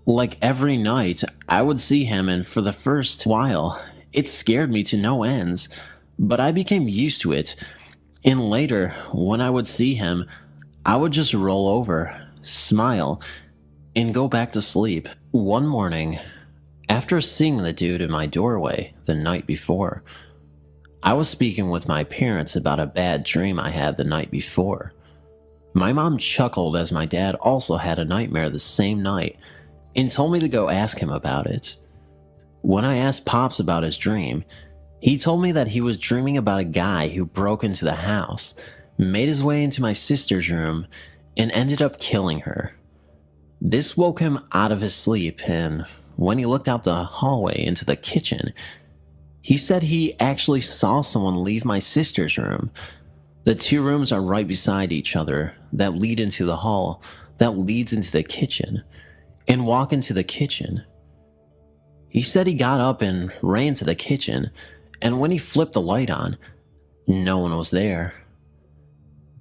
Like every night, I would see him, and for the first while, it scared me to no ends, but I became used to it, and later, when I would see him, I would just roll over, smile, and go back to sleep. One morning, after seeing the dude in my doorway the night before, I was speaking with my parents about a bad dream I had the night before. My mom chuckled as my dad also had a nightmare the same night and told me to go ask him about it. When I asked Pops about his dream, he told me that he was dreaming about a guy who broke into the house, made his way into my sister's room, and ended up killing her. This woke him out of his sleep, and when he looked out the hallway into the kitchen, he said he actually saw someone leave my sister's room. The two rooms are right beside each other that lead into the hall that leads into the kitchen, and walk into the kitchen. He said he got up and ran to the kitchen, and when he flipped the light on, no one was there.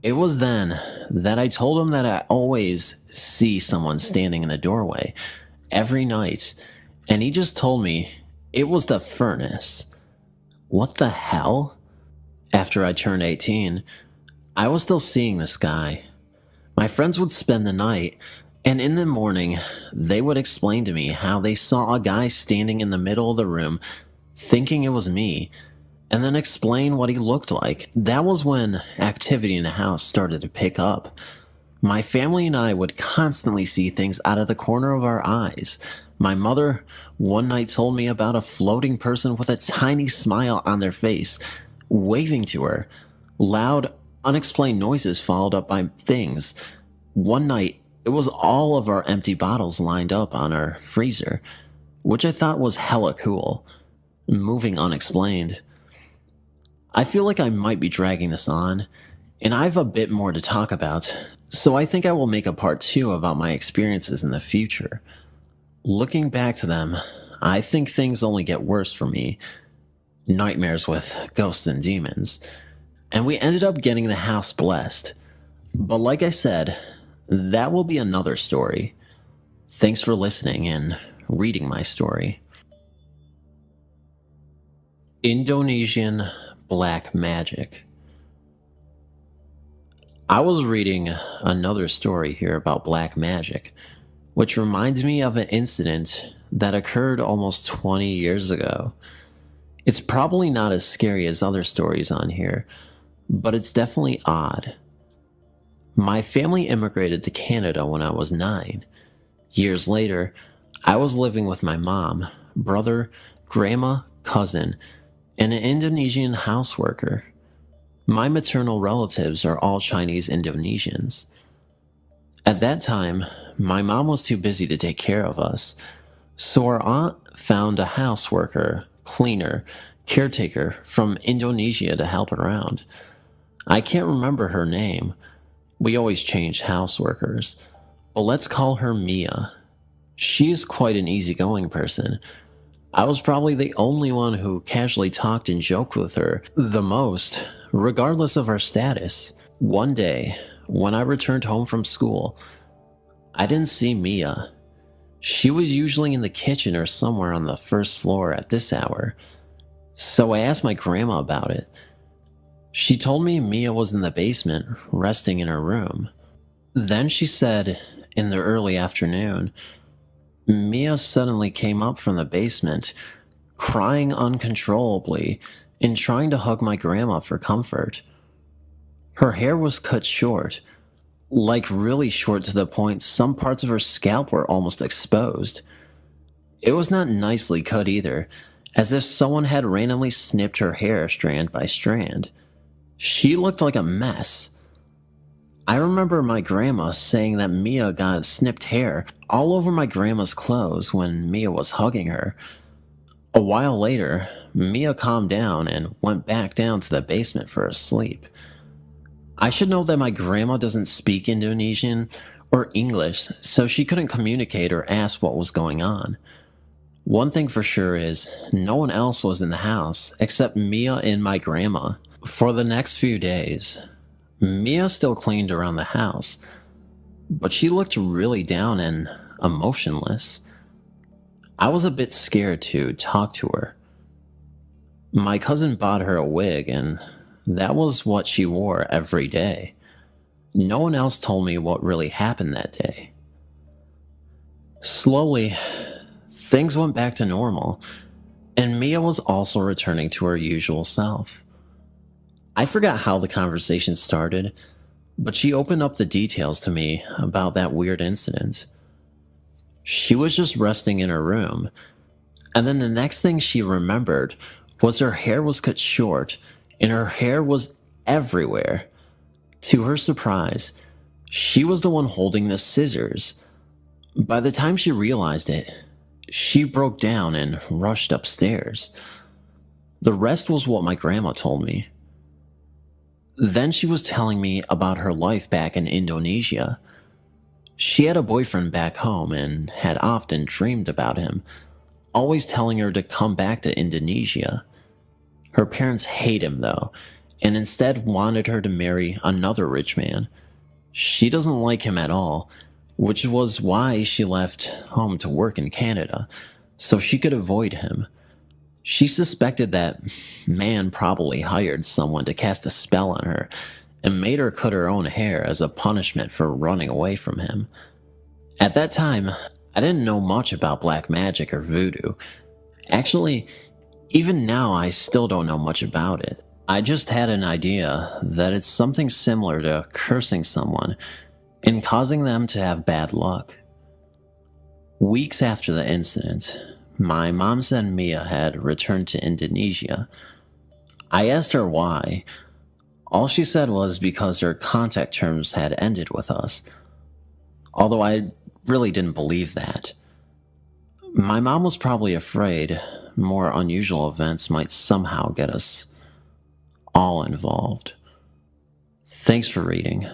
It was then that I told him that I always see someone standing in the doorway every night, and he just told me it was the furnace. What the hell? After I turned 18, I was still seeing this guy. My friends would spend the night, and in the morning, they would explain to me how they saw a guy standing in the middle of the room, thinking it was me, and then explain what he looked like. That was when activity in the house started to pick up. My family and I would constantly see things out of the corner of our eyes. My mother one night told me about a floating person with a tiny smile on their face, waving to her. Loud, unexplained noises followed up by things. One night, it was all of our empty bottles lined up on our freezer, which I thought was hella cool, moving unexplained. I feel like I might be dragging this on, and I have a bit more to talk about, so I think I will make a part 2 about my experiences in the future. Looking back to them, I think things only get worse for me. Nightmares with ghosts and demons. And we ended up getting the house blessed. But like I said, that will be another story. Thanks for listening and reading my story. Indonesian Black Magic. I was reading another story here about black magic, which reminds me of an incident that occurred almost 20 years ago. It's probably not as scary as other stories on here, but it's definitely odd. My family immigrated to Canada when I was 9. Years later, I was living with my mom, brother, grandma, cousin, and an Indonesian houseworker. My maternal relatives are all Chinese Indonesians. At that time, my mom was too busy to take care of us, so our aunt found a houseworker, cleaner, caretaker from Indonesia to help around. I can't remember her name. We always changed houseworkers, but let's call her Mia. She is quite an easygoing person. I was probably the only one who casually talked and joked with her the most, regardless of our status. One day, when I returned home from school, I didn't see Mia. She was usually in the kitchen or somewhere on the first floor at this hour, so I asked my grandma about it. She told me Mia was in the basement, resting in her room. Then she said, in the early afternoon, Mia suddenly came up from the basement, crying uncontrollably and trying to hug my grandma for comfort. Her hair was cut short, Like really short to the point some parts of her scalp were almost exposed. It was not nicely cut either, as if someone had randomly snipped her hair strand by strand. She looked like a mess. I remember my grandma saying that Mia got snipped hair all over my grandma's clothes when Mia was hugging her. A while later, Mia calmed down and went back down to the basement for a sleep. I should know that my grandma doesn't speak Indonesian or English, so she couldn't communicate or ask what was going on. One thing for sure is, no one else was in the house except Mia and my grandma. For the next few days, Mia still cleaned around the house, but she looked really down and emotionless. I was a bit scared to talk to her. My cousin bought her a wig, and that was what she wore every day. No one else told me what really happened that day. Slowly, things went back to normal, and Mia was also returning to her usual self. I forgot how the conversation started, but she opened up the details to me about that weird incident. She was just resting in her room, and then the next thing she remembered was her hair was cut short, and her hair was everywhere. To her surprise, she was the one holding the scissors. By the time she realized it, she broke down and rushed upstairs. The rest was what my grandma told me. Then she was telling me about her life back in Indonesia. She had a boyfriend back home and had often dreamed about him, always telling her to come back to Indonesia. Her parents hate him though, and instead wanted her to marry another rich man. She doesn't like him at all, which was why she left home to work in Canada, so she could avoid him. She suspected that man probably hired someone to cast a spell on her and made her cut her own hair as a punishment for running away from him. At that time, I didn't know much about black magic or voodoo. Actually, even now I still don't know much about it. I just had an idea that it's something similar to cursing someone and causing them to have bad luck. Weeks after the incident, my mom said Mia had returned to Indonesia. I asked her why. All she said was because her contact terms had ended with us, although I really didn't believe that. My mom was probably afraid more unusual events might somehow get us all involved. Thanks for reading.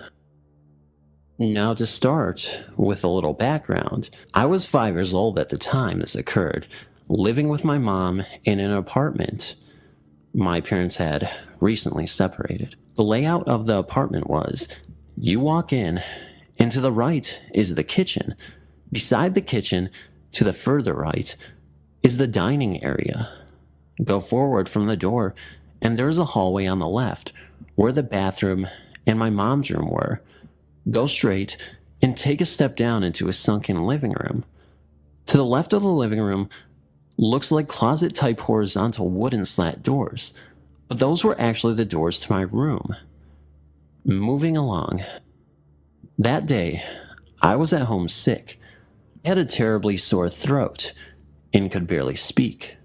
Now to start with a little background, I was 5 years old at the time this occurred, living with my mom in an apartment. My parents had recently separated. The layout of the apartment was, you walk in, and to the right is the kitchen. Beside the kitchen, to the further right, is the dining area. Go forward from the door, and there's a hallway on the left, where the bathroom and my mom's room were. Go straight and take a step down into a sunken living room. To the left of the living room looks like closet-type horizontal wooden slat doors, but those were actually the doors to my room. Moving along. That day, I was at home sick, had a terribly sore throat, and could barely speak.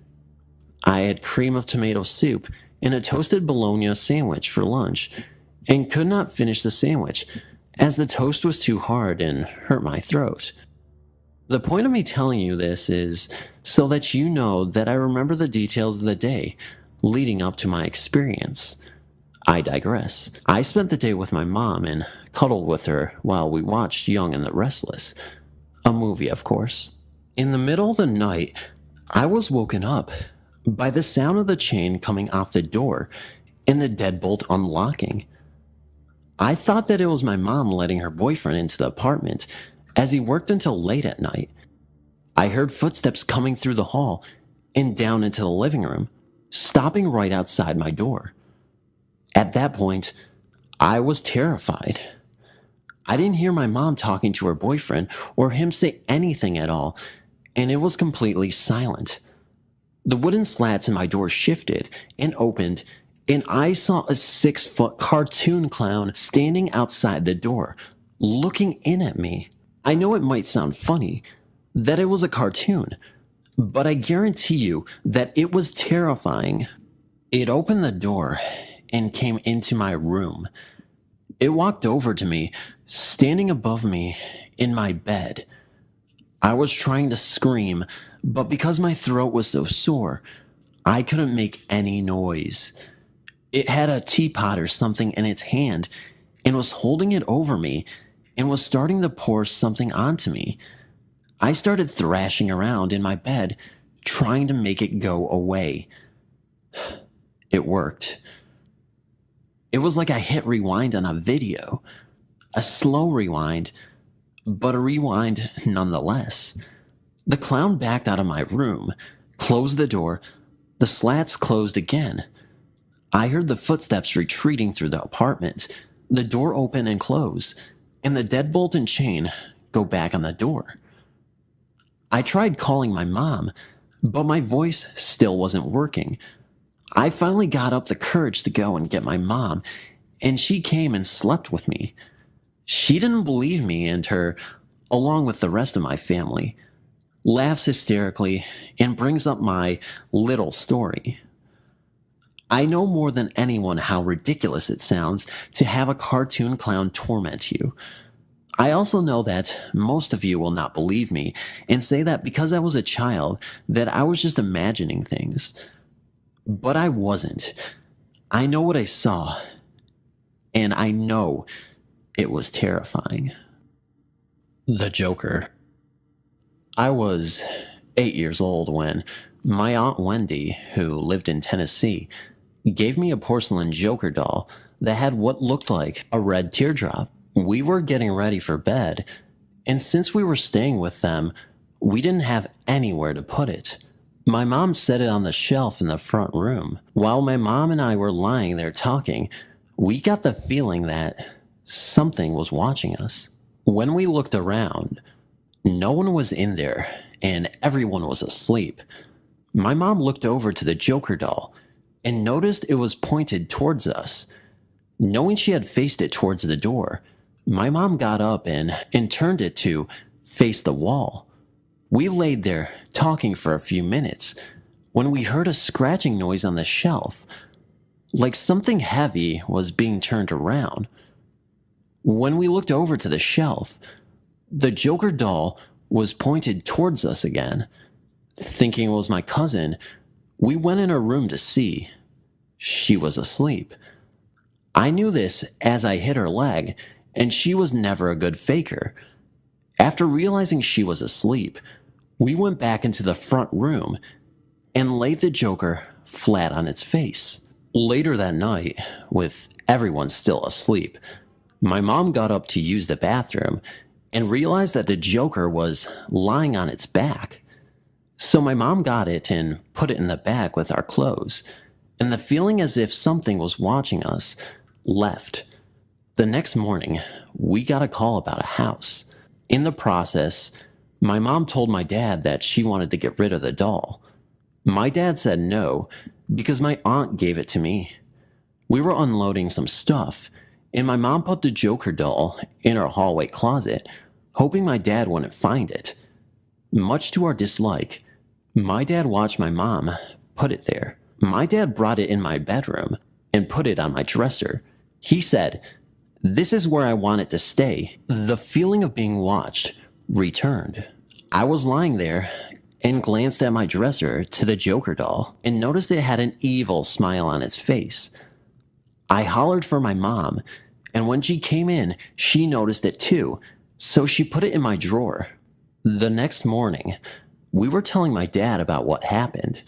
I had cream of tomato soup and a toasted bologna sandwich for lunch, and could not finish the sandwich as the toast was too hard and hurt my throat. The point of me telling you this is so that you know that I remember the details of the day leading up to my experience. I digress. I spent the day with my mom and cuddled with her while we watched Young and the Restless, a movie, of course. In the middle of the night, I was woken up by the sound of the chain coming off the door and the deadbolt unlocking. I thought that it was my mom letting her boyfriend into the apartment as he worked until late at night. I heard footsteps coming through the hall and down into the living room, stopping right outside my door. At that point, I was terrified. I didn't hear my mom talking to her boyfriend or him say anything at all, and it was completely silent. The wooden slats in my door shifted and opened, and I saw a 6-foot cartoon clown standing outside the door, looking in at me. I know it might sound funny, that it was a cartoon, but I guarantee you that it was terrifying. It opened the door and came into my room. It walked over to me, standing above me in my bed. I was trying to scream, but because my throat was so sore, I couldn't make any noise. It had a teapot or something in its hand and was holding it over me and was starting to pour something onto me. I started thrashing around in my bed, trying to make it go away. It worked. It was like I hit rewind on a video. A slow rewind, but a rewind nonetheless. The clown backed out of my room, closed the door. The slats closed again. I heard the footsteps retreating through the apartment, the door open and close, and the deadbolt and chain go back on the door. I tried calling my mom, but my voice still wasn't working. I finally got up the courage to go and get my mom, and she came and slept with me. She didn't believe me, and her, along with the rest of my family, laughs hysterically and brings up my little story. I know more than anyone how ridiculous it sounds to have a cartoon clown torment you. I also know that most of you will not believe me and say that because I was a child that I was just imagining things. But I wasn't. I know what I saw, and I know it was terrifying. The Joker. I was 8 years old when my Aunt Wendy, who lived in Tennessee, gave me a porcelain Joker doll that had what looked like a red teardrop. We were getting ready for bed, and since we were staying with them, we didn't have anywhere to put it. My mom set it on the shelf in the front room. While my mom and I were lying there talking, we got the feeling that something was watching us. When we looked around, no one was in there, and everyone was asleep. My mom looked over to the Joker doll and noticed it was pointed towards us. Knowing she had faced it towards the door, my mom got up and turned it to face the wall. We laid there talking for a few minutes when we heard a scratching noise on the shelf, like something heavy was being turned around. When we looked over to the shelf, the Joker doll was pointed towards us again. Thinking it was my cousin, we went in her room to see. She was asleep. I knew this as I hit her leg, and she was never a good faker. After realizing she was asleep, we went back into the front room and laid the Joker flat on its face. Later that night, with everyone still asleep, my mom got up to use the bathroom and realized that the Joker was lying on its back. So my mom got it and put it in the bag with our clothes, and the feeling as if something was watching us left. The next morning, we got a call about a house. In the process, my mom told my dad that she wanted to get rid of the doll. My dad said no, because my aunt gave it to me. We were unloading some stuff, and my mom put the Joker doll in her hallway closet, hoping my dad wouldn't find it. Much to our dislike, my dad watched my mom put it there. My dad brought it in my bedroom and put it on my dresser. He said, "This is where I want it to stay." The feeling of being watched returned. I was lying there and glanced at my dresser to the Joker doll and noticed it had an evil smile on its face. I hollered for my mom, and when she came in, she noticed it too, so she put it in my drawer. The next morning, we were telling my dad about what happened.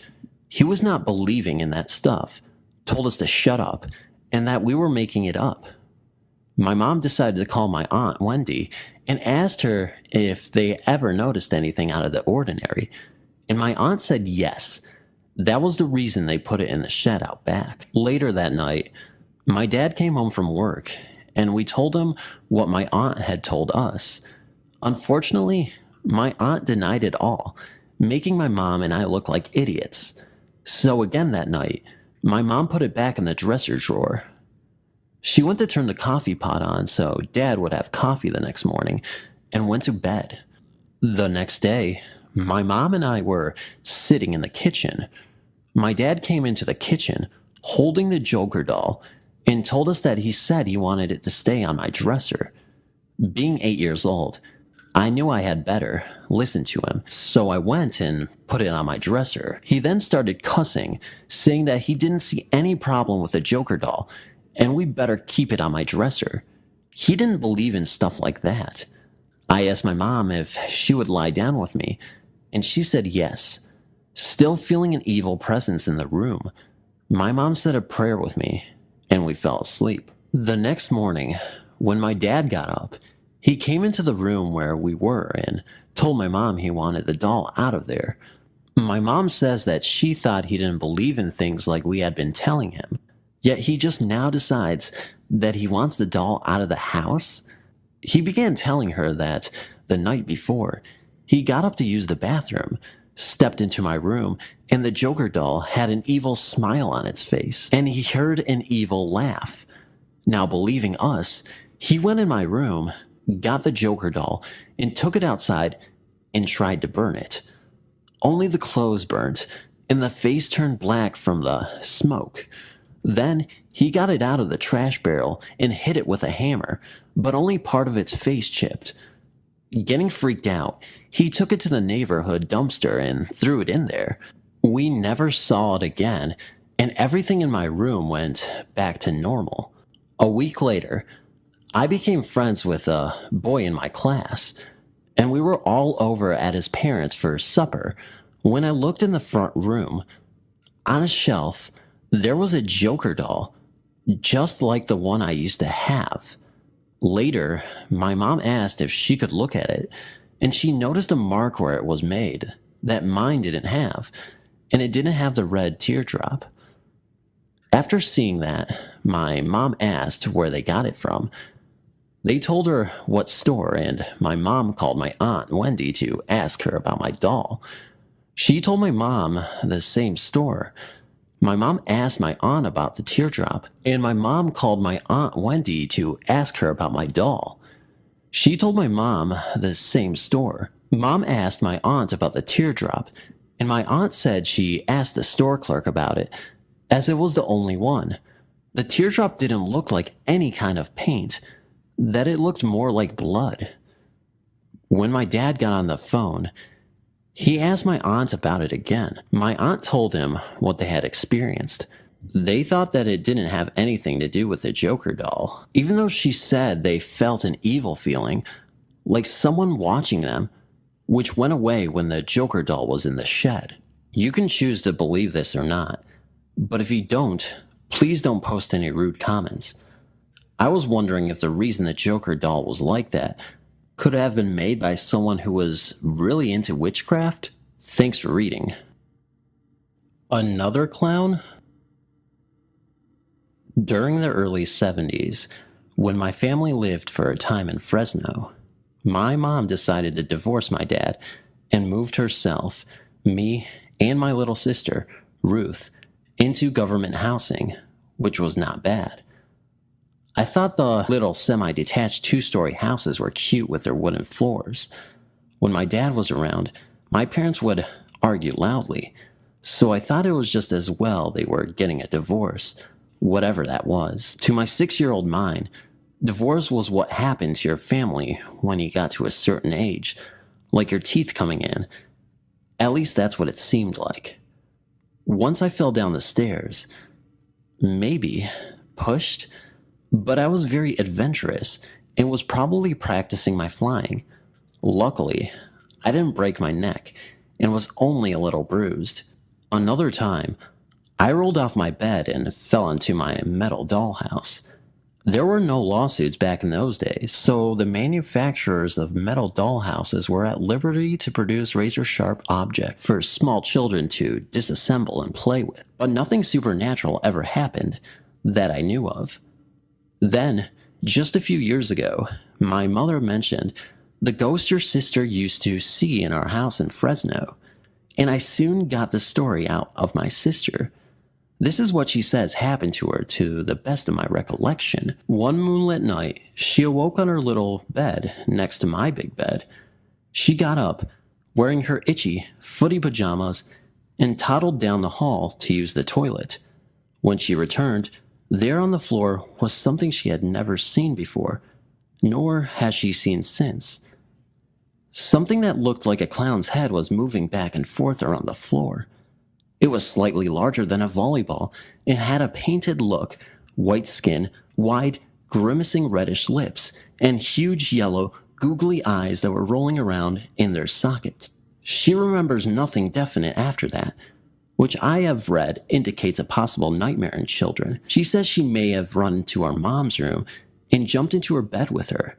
He was not believing in that stuff, told us to shut up, and that we were making it up. My mom decided to call my Aunt Wendy and asked her if they ever noticed anything out of the ordinary, and my aunt said yes. That was the reason they put it in the shed out back. Later that night, my dad came home from work, and we told him what my aunt had told us. Unfortunately, my aunt denied it all, making my mom and I look like idiots. So again that night, my mom put it back in the dresser drawer. She went to turn the coffee pot on so Dad would have coffee the next morning and went to bed. The next day, my mom and I were sitting in the kitchen. My dad came into the kitchen holding the Joker doll and told us that he said he wanted it to stay on my dresser. Being 8 years old, I knew I had better listen to him, so I went and put it on my dresser. He then started cussing, saying that he didn't see any problem with the Joker doll, and we better keep it on my dresser. He didn't believe in stuff like that. I asked my mom if she would lie down with me, and she said yes. Still feeling an evil presence in the room, my mom said a prayer with me, and we fell asleep. The next morning, when my dad got up, he came into the room where we were and told my mom he wanted the doll out of there. My mom says that she thought he didn't believe in things like we had been telling him, yet he just now decides that he wants the doll out of the house. He began telling her that the night before, he got up to use the bathroom, stepped into my room, and the Joker doll had an evil smile on its face, and he heard an evil laugh. Now, believing us, he went in my room, got the Joker doll, and took it outside and tried to burn it. Only the clothes burnt, and the face turned black from the smoke. Then he got it out of the trash barrel and hit it with a hammer, but only part of its face chipped. Getting freaked out, he took it to the neighborhood dumpster and threw it in there. We never saw it again, and everything in my room went back to normal. A week later, I became friends with a boy in my class, and we were all over at his parents' for supper when I looked in the front room. On a shelf, there was a Joker doll, just like the one I used to have. Later, my mom asked if she could look at it, and she noticed a mark where it was made that mine didn't have, and it didn't have the red teardrop. After seeing that, my mom asked where they got it from. They told her what store, and my mom called my aunt Wendy to ask her about my doll. She told my mom the same store. My mom asked my aunt about the teardrop, and my mom called my aunt Wendy to ask her about my doll. She told my mom the same store. Mom asked my aunt about the teardrop, and my aunt said she asked the store clerk about it, as it was the only one. The teardrop didn't look like any kind of paint, that it looked more like blood. When my dad got on the phone, he asked my aunt about it again. My aunt told him what they had experienced. They thought that it didn't have anything to do with the Joker doll, even though she said they felt an evil feeling, like someone watching them, which went away when the Joker doll was in the shed. You can choose to believe this or not, but if you don't, please don't post any rude comments. I was wondering if the reason the Joker doll was like that could have been made by someone who was really into witchcraft. Thanks for reading. Another clown? During the early 70s, when my family lived for a time in Fresno, my mom decided to divorce my dad and moved herself, me, and my little sister, Ruth, into government housing, which was not bad. I thought the little semi-detached two-story houses were cute with their wooden floors. When my dad was around, my parents would argue loudly, so I thought it was just as well they were getting a divorce, whatever that was. To my 6-year-old mind, divorce was what happened to your family when you got to a certain age, like your teeth coming in. At least that's what it seemed like. Once I fell down the stairs, maybe pushed, but I was very adventurous and was probably practicing my flying. Luckily, I didn't break my neck and was only a little bruised. Another time, I rolled off my bed and fell onto my metal dollhouse. There were no lawsuits back in those days, so the manufacturers of metal dollhouses were at liberty to produce razor-sharp objects for small children to disassemble and play with. But nothing supernatural ever happened that I knew of. Then, just a few years ago, my mother mentioned the ghost your sister used to see in our house in Fresno, and I soon got the story out of my sister. This is what she says happened to her to the best of my recollection. One moonlit night, she awoke on her little bed next to my big bed. She got up, wearing her itchy, footy pajamas, and toddled down the hall to use the toilet. When she returned, there on the floor was something she had never seen before, nor has she seen since. Something that looked like a clown's head was moving back and forth around the floor. It was slightly larger than a volleyball and had a painted look, white skin, wide, grimacing reddish lips, and huge yellow, googly eyes that were rolling around in their sockets. She remembers nothing definite after that, which I have read indicates a possible nightmare in children. She says she may have run to our mom's room and jumped into her bed with her,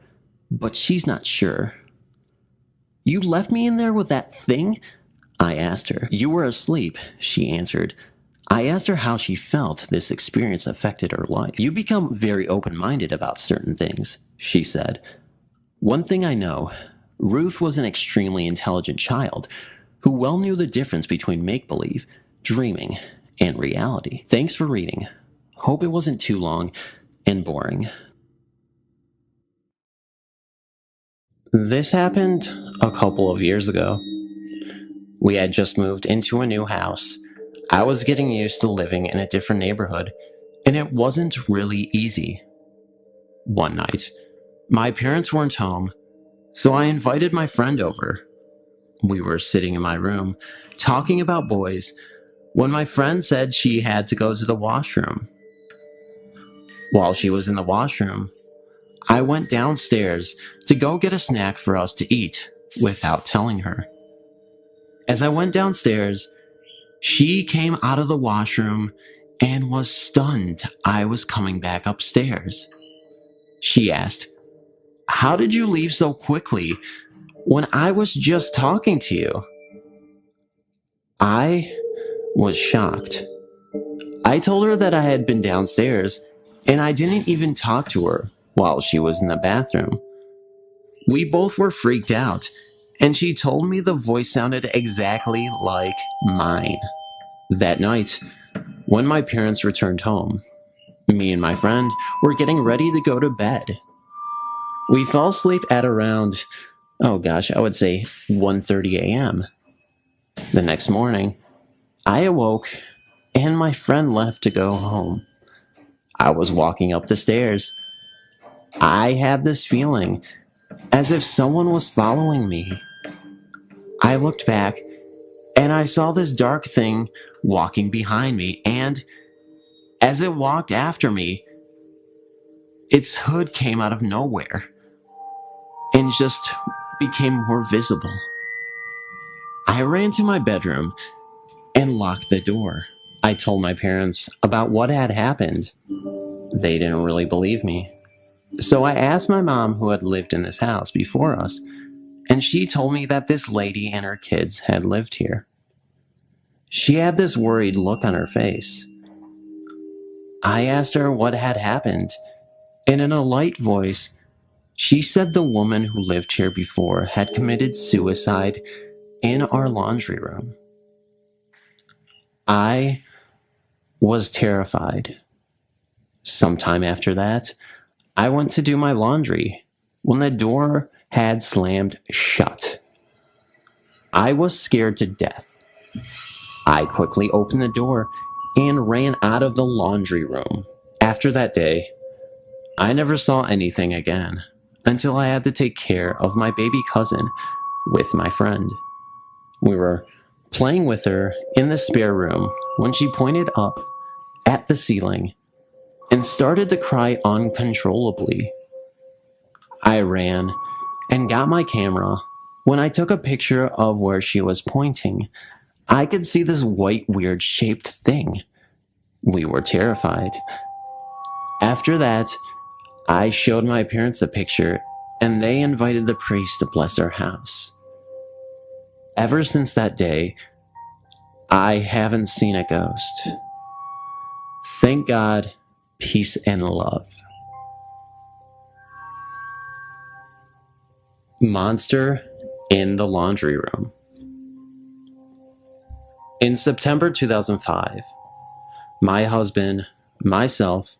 but she's not sure. "You left me in there with that thing?" I asked her. "You were asleep," she answered. I asked her how she felt this experience affected her life. "You become very open-minded about certain things," she said. "One thing I know, Ruth was an extremely intelligent child who well knew the difference between make-believe, dreaming, and reality." Thanks for reading. Hope it wasn't too long and boring. This happened a couple of years ago. We had just moved into a new house. I was getting used to living in a different neighborhood, and it wasn't really easy. One night, my parents weren't home, so I invited my friend over. We were sitting in my room, talking about boys, when my friend said she had to go to the washroom. While she was in the washroom, I went downstairs to go get a snack for us to eat without telling her. As I went downstairs, she came out of the washroom and was stunned I was coming back upstairs. She asked, "How did you leave so quickly when I was just talking to you?" I was shocked. I told her that I had been downstairs and I didn't even talk to her while she was in the bathroom. We both were freaked out, and she told me the voice sounded exactly like mine. That night, when my parents returned home, me and my friend were getting ready to go to bed. We fell asleep at around, I would say 1:30 a.m. The next morning, I awoke and my friend left to go home. I was walking up the stairs. I had this feeling as if someone was following me. I looked back and I saw this dark thing walking behind me, and as it walked after me, its hood came out of nowhere and just became more visible. I ran to my bedroom and locked the door. I told my parents about what had happened. They didn't really believe me. So I asked my mom, who had lived in this house before us, and she told me that this lady and her kids had lived here. She had this worried look on her face. I asked her what had happened, and in a light voice, she said the woman who lived here before had committed suicide in our laundry room. I was terrified. Sometime after that, I went to do my laundry when the door had slammed shut. I was scared to death. I quickly opened the door and ran out of the laundry room. After that day, I never saw anything again until I had to take care of my baby cousin with my friend. We were playing with her in the spare room when she pointed up at the ceiling and started to cry uncontrollably. I ran and got my camera. When I took a picture of where she was pointing, I could see this white, weird-shaped thing. We were terrified. After that, I showed my parents the picture, and they invited the priest to bless our house. Ever since that day, I haven't seen a ghost. Thank God, peace and love. Monster in the laundry room. In September 2005, my husband, myself,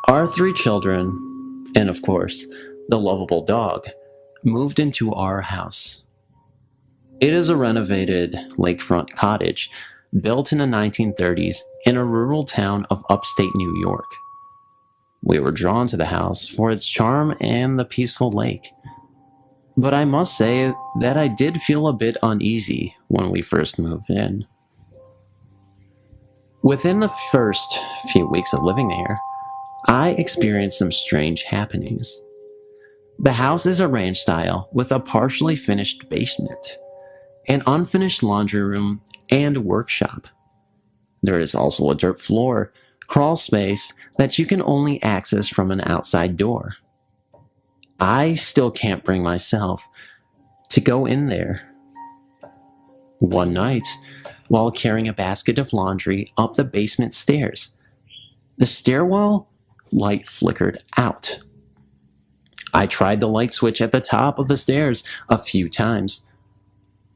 our 3 children, and of course, the lovable dog, moved into our house. It is a renovated lakefront cottage built in the 1930s in a rural town of upstate New York. We were drawn to the house for its charm and the peaceful lake. But I must say that I did feel a bit uneasy when we first moved in. Within the first few weeks of living there, I experienced some strange happenings. The house is a ranch style with a partially finished basement, an unfinished laundry room, and workshop. There is also a dirt floor, crawl space that you can only access from an outside door. I still can't bring myself to go in there. One night, while carrying a basket of laundry up the basement stairs, the stairwell light flickered out. I tried the light switch at the top of the stairs a few times,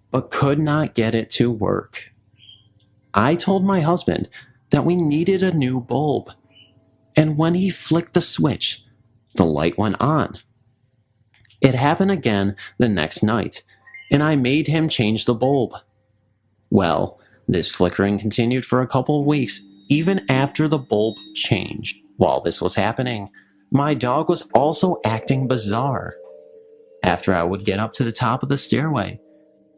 but could not get it to work. I told my husband that we needed a new bulb, and when he flicked the switch, the light went on. It happened again the next night, and I made him change the bulb. Well, this flickering continued for a couple of weeks, even after the bulb changed. While this was happening, my dog was also acting bizarre. After I would get up to the top of the stairway,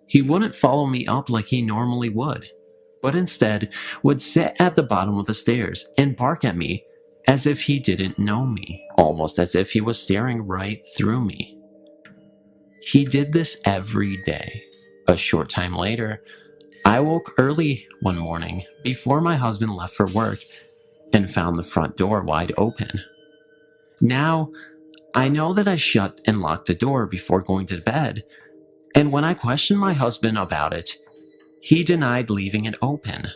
he wouldn't follow me up like he normally would, but instead would sit at the bottom of the stairs and bark at me as if he didn't know me, almost as if he was staring right through me. He did this every day. A short time later, I woke early one morning before my husband left for work and found the front door wide open. Now, I know that I shut and locked the door before going to bed, and when I questioned my husband about it, he denied leaving it open.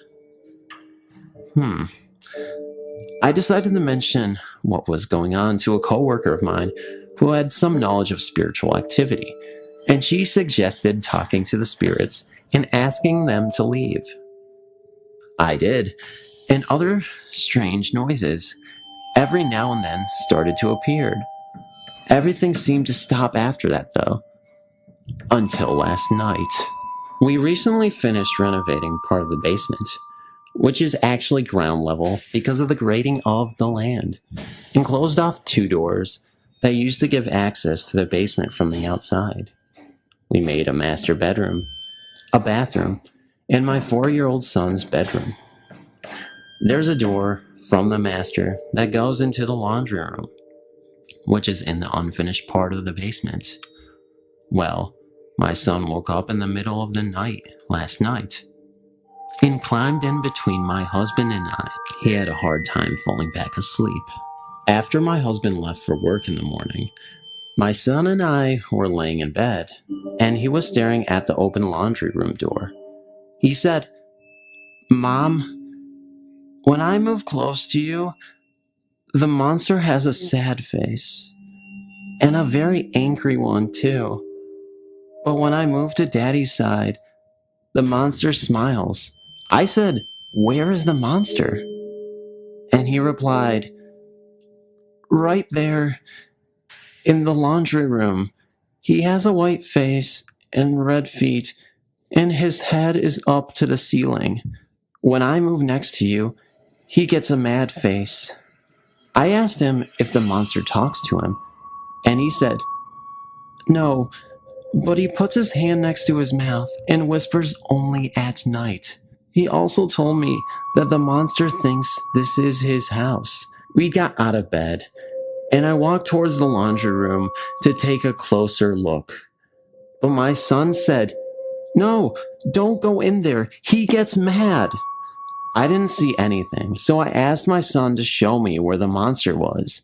I decided to mention what was going on to a coworker of mine who had some knowledge of spiritual activity, and she suggested talking to the spirits and asking them to leave. I did, and other strange noises every now and then started to appear. Everything seemed to stop after that, though. Until last night. We recently finished renovating part of the basement, which is actually ground level because of the grading of the land, and closed off 2 doors that used to give access to the basement from the outside. We made a master bedroom, a bathroom, and my 4-year-old son's bedroom. There's a door from the master that goes into the laundry room, which is in the unfinished part of the basement. Well, my son woke up in the middle of the night last night and climbed in between my husband and I. He had a hard time falling back asleep. After my husband left for work in the morning, my son and I were laying in bed, and he was staring at the open laundry room door. He said, "Mom, when I move close to you, the monster has a sad face, and a very angry one too. But when I move to Daddy's side, the monster smiles." I said, "Where is the monster?" And he replied, "Right there, in the laundry room. He has a white face and red feet, and his head is up to the ceiling. When I move next to you, he gets a mad face." I asked him if the monster talks to him, and he said, "No, but he puts his hand next to his mouth and whispers only at night." He also told me that the monster thinks this is his house. We got out of bed, and I walked towards the laundry room to take a closer look. But my son said, "No, don't go in there. He gets mad." I didn't see anything, so I asked my son to show me where the monster was,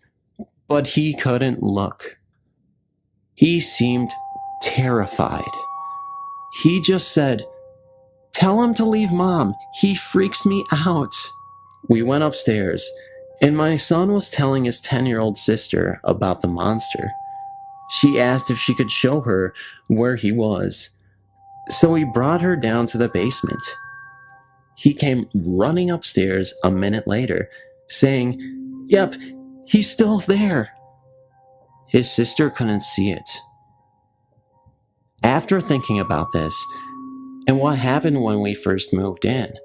but he couldn't look. He seemed terrified. He just said, "Tell him to leave Mom. He freaks me out." We went upstairs, and my son was telling his 10-year-old sister about the monster. She asked if she could show her where he was, so he brought her down to the basement. He came running upstairs a minute later, saying, "Yep, he's still there." His sister couldn't see it. After thinking about this, and what happened when we first moved in,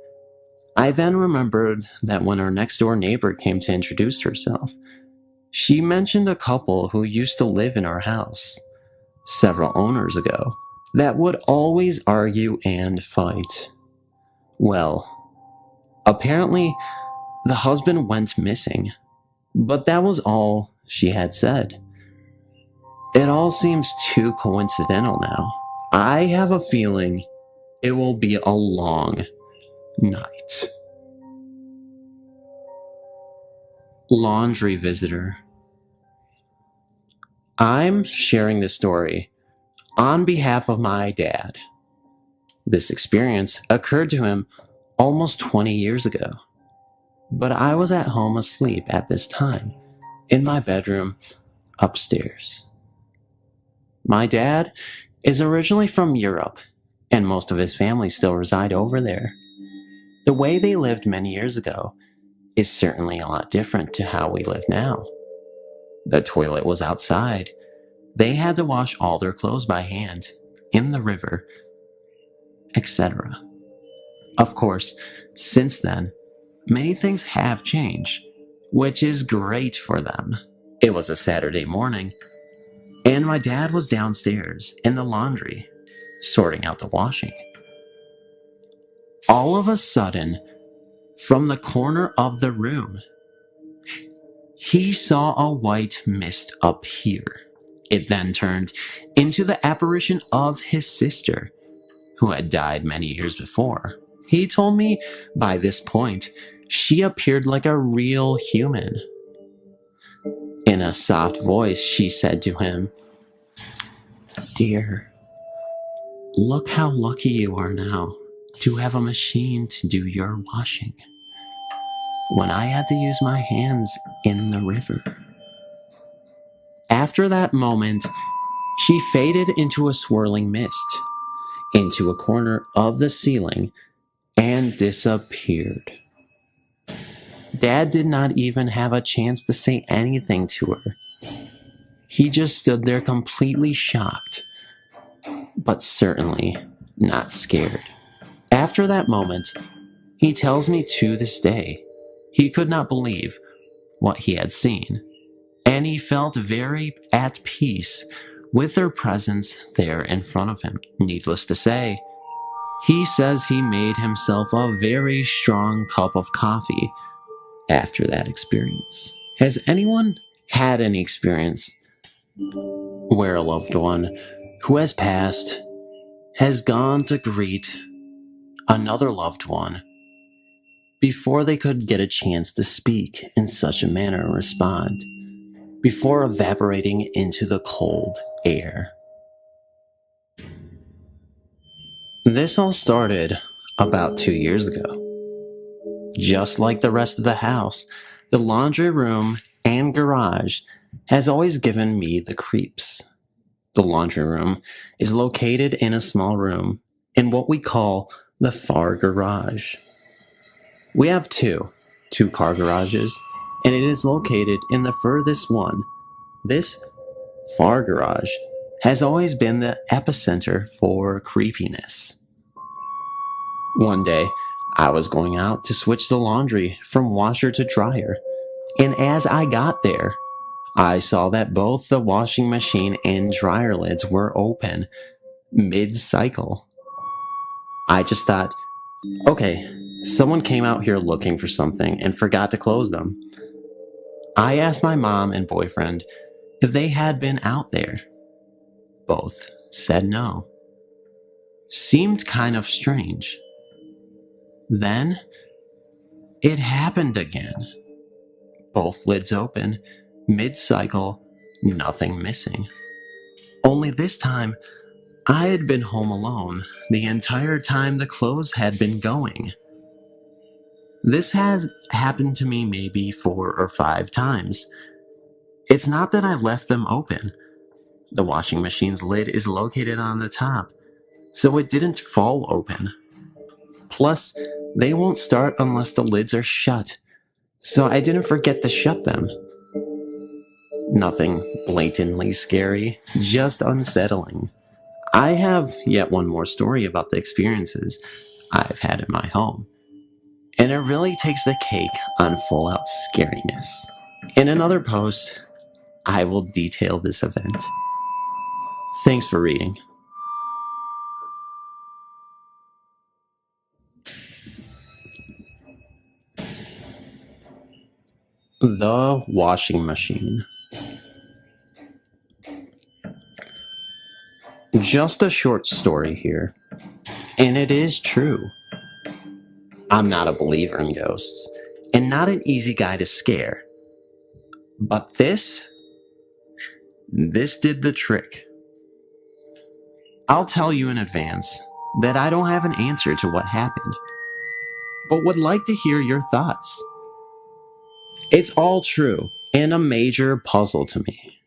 I then remembered that when our next door neighbor came to introduce herself, she mentioned a couple who used to live in our house several owners ago that would always argue and fight. Well, apparently the husband went missing, but that was all she had said. It all seems too coincidental now. I have a feeling it will be a long night. Laundry visitor. I'm sharing this story on behalf of my dad. This experience occurred to him almost 20 years ago, but I was at home asleep at this time in my bedroom upstairs. My dad is originally from Europe, and most of his family still reside over there. The way they lived many years ago is certainly a lot different to how we live now. The toilet was outside. They had to wash all their clothes by hand, in the river, etc. Of course, since then, many things have changed, which is great for them. It was a Saturday morning, and my dad was downstairs in the laundry, sorting out the washing. All of a sudden, from the corner of the room, he saw a white mist appear. It then turned into the apparition of his sister, who had died many years before. He told me by this point, she appeared like a real human. In a soft voice, she said to him, "Dear, look how lucky you are now to have a machine to do your washing, when I had to use my hands in the river." After that moment, she faded into a swirling mist, into a corner of the ceiling, and disappeared. Dad did not even have a chance to say anything to her. He just stood there completely shocked, but certainly not scared. After that moment, he tells me to this day, he could not believe what he had seen, and he felt very at peace with their presence there in front of him. Needless to say, he says he made himself a very strong cup of coffee after that experience. Has anyone had any experience where a loved one who has passed has gone to greet another loved one before they could get a chance to speak in such a manner and respond, before evaporating into the cold air? This all started about 2 years ago. Just like the rest of the house, the laundry room and garage has always given me the creeps. The laundry room is located in a small room in what we call the far garage. We have two car garages, and it is located in the furthest one. This far garage has always been the epicenter for creepiness. One day, I was going out to switch the laundry from washer to dryer, and as I got there, I saw that both the washing machine and dryer lids were open mid-cycle. I just thought, okay, someone came out here looking for something and forgot to close them. I asked my mom and boyfriend if they had been out there. Both said no. Seemed kind of strange. Then, it happened again. Both lids open, mid-cycle, nothing missing. Only this time, I had been home alone the entire time the clothes had been going. This has happened to me maybe 4 or 5 times. It's not that I left them open. The washing machine's lid is located on the top, so it didn't fall open. Plus, they won't start unless the lids are shut, so I didn't forget to shut them. Nothing blatantly scary, just unsettling. I have yet one more story about the experiences I've had in my home, and it really takes the cake on full-out scariness. In another post, I will detail this event. Thanks for reading. The washing machine. Just a short story here, and it is true. I'm not a believer in ghosts, and not an easy guy to scare. But this did the trick. I'll tell you in advance that I don't have an answer to what happened, but would like to hear your thoughts. It's all true, and a major puzzle to me.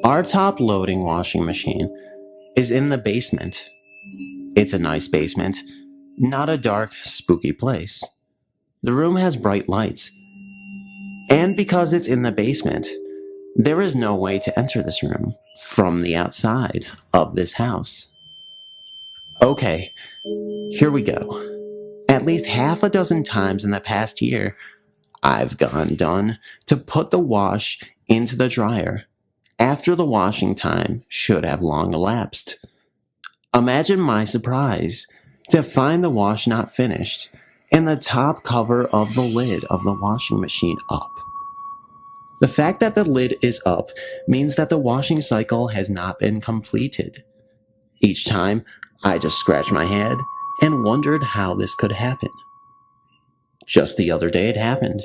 Our top-loading washing machine is in the basement. It's a nice basement, not a dark, spooky place. The room has bright lights, and because it's in the basement, there is no way to enter this room from the outside of this house. Okay, here we go. At least half a dozen times in the past year, I've gone done to put the wash into the dryer after the washing time should have long elapsed. Imagine my surprise to find the wash not finished and the top cover of the lid of the washing machine up. The fact that the lid is up means that the washing cycle has not been completed. Each time, I just scratched my head and wondered how this could happen. Just the other day it happened.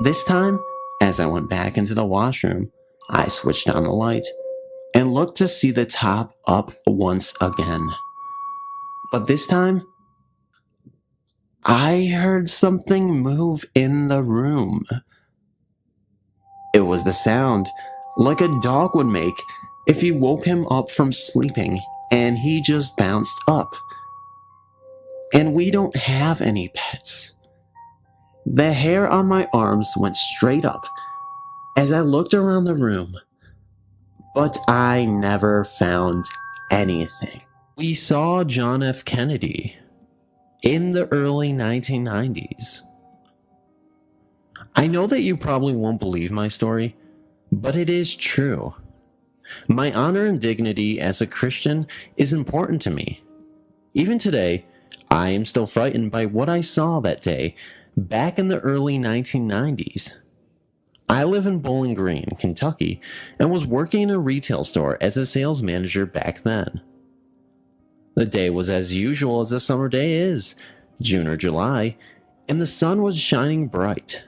This time, as I went back into the washroom, I switched on the light and looked to see the top up once again. But this time, I heard something move in the room. It was the sound like a dog would make if you woke him up from sleeping and he just bounced up. And we don't have any pets. The hair on my arms went straight up as I looked around the room, but I never found anything. We saw John F. Kennedy in the early 1990s. I know that you probably won't believe my story, but it is true. My honor and dignity as a Christian is important to me. Even today, I am still frightened by what I saw that day back in the early 1990s. I live in Bowling Green, Kentucky, and was working in a retail store as a sales manager back then. The day was as usual as a summer day is, June or July, and the sun was shining bright.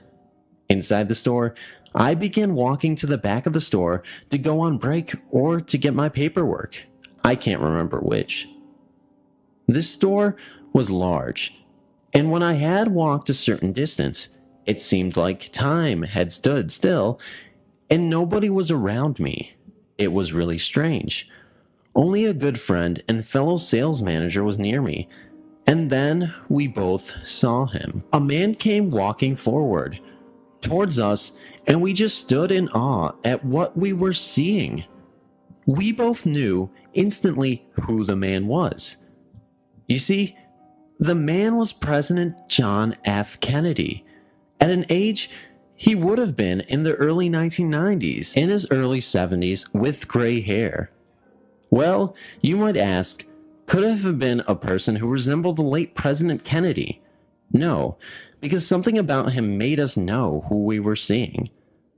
Inside the store, I began walking to the back of the store to go on break or to get my paperwork. I can't remember which. This store was large, and when I had walked a certain distance, it seemed like time had stood still, and nobody was around me. It was really strange. Only a good friend and fellow sales manager was near me, and then we both saw him. A man came walking forward towards us, and we just stood in awe at what we were seeing. We both knew instantly who the man was. You see, the man was President John F. Kennedy. At an age he would have been in the early 1990s, in his early 70s, with gray hair. Well, you might ask, could it have been a person who resembled the late President Kennedy? No, because something about him made us know who we were seeing.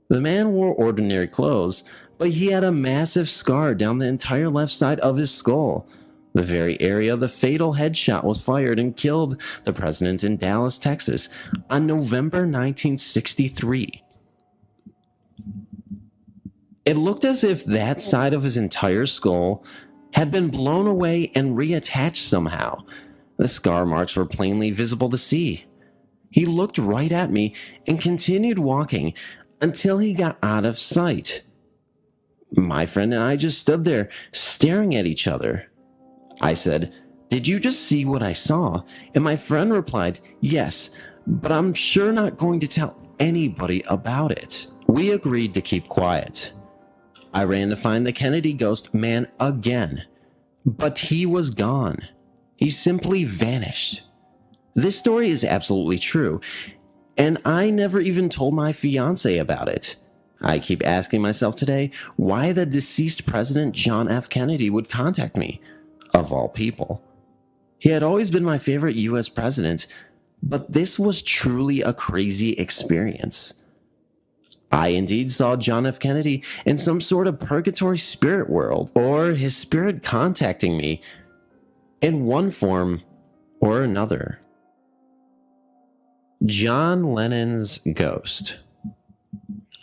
The man wore ordinary clothes, but he had a massive scar down the entire left side of his skull, the very area the fatal headshot was fired and killed the president in Dallas, Texas, on November 1963. It looked as if that side of his entire skull had been blown away and reattached somehow. The scar marks were plainly visible to see. He looked right at me and continued walking until he got out of sight. My friend and I just stood there, staring at each other. I said, "Did you just see what I saw?" And my friend replied, "Yes, but I'm sure not going to tell anybody about it." We agreed to keep quiet. I ran to find the Kennedy ghost man again, but he was gone. He simply vanished. This story is absolutely true, and I never even told my fiance about it. I keep asking myself today why the deceased President John F. Kennedy would contact me, of all people. He had always been my favorite US president, but this was truly a crazy experience. I indeed saw John F. Kennedy in some sort of purgatory spirit world, or his spirit contacting me in one form or another. John Lennon's ghost.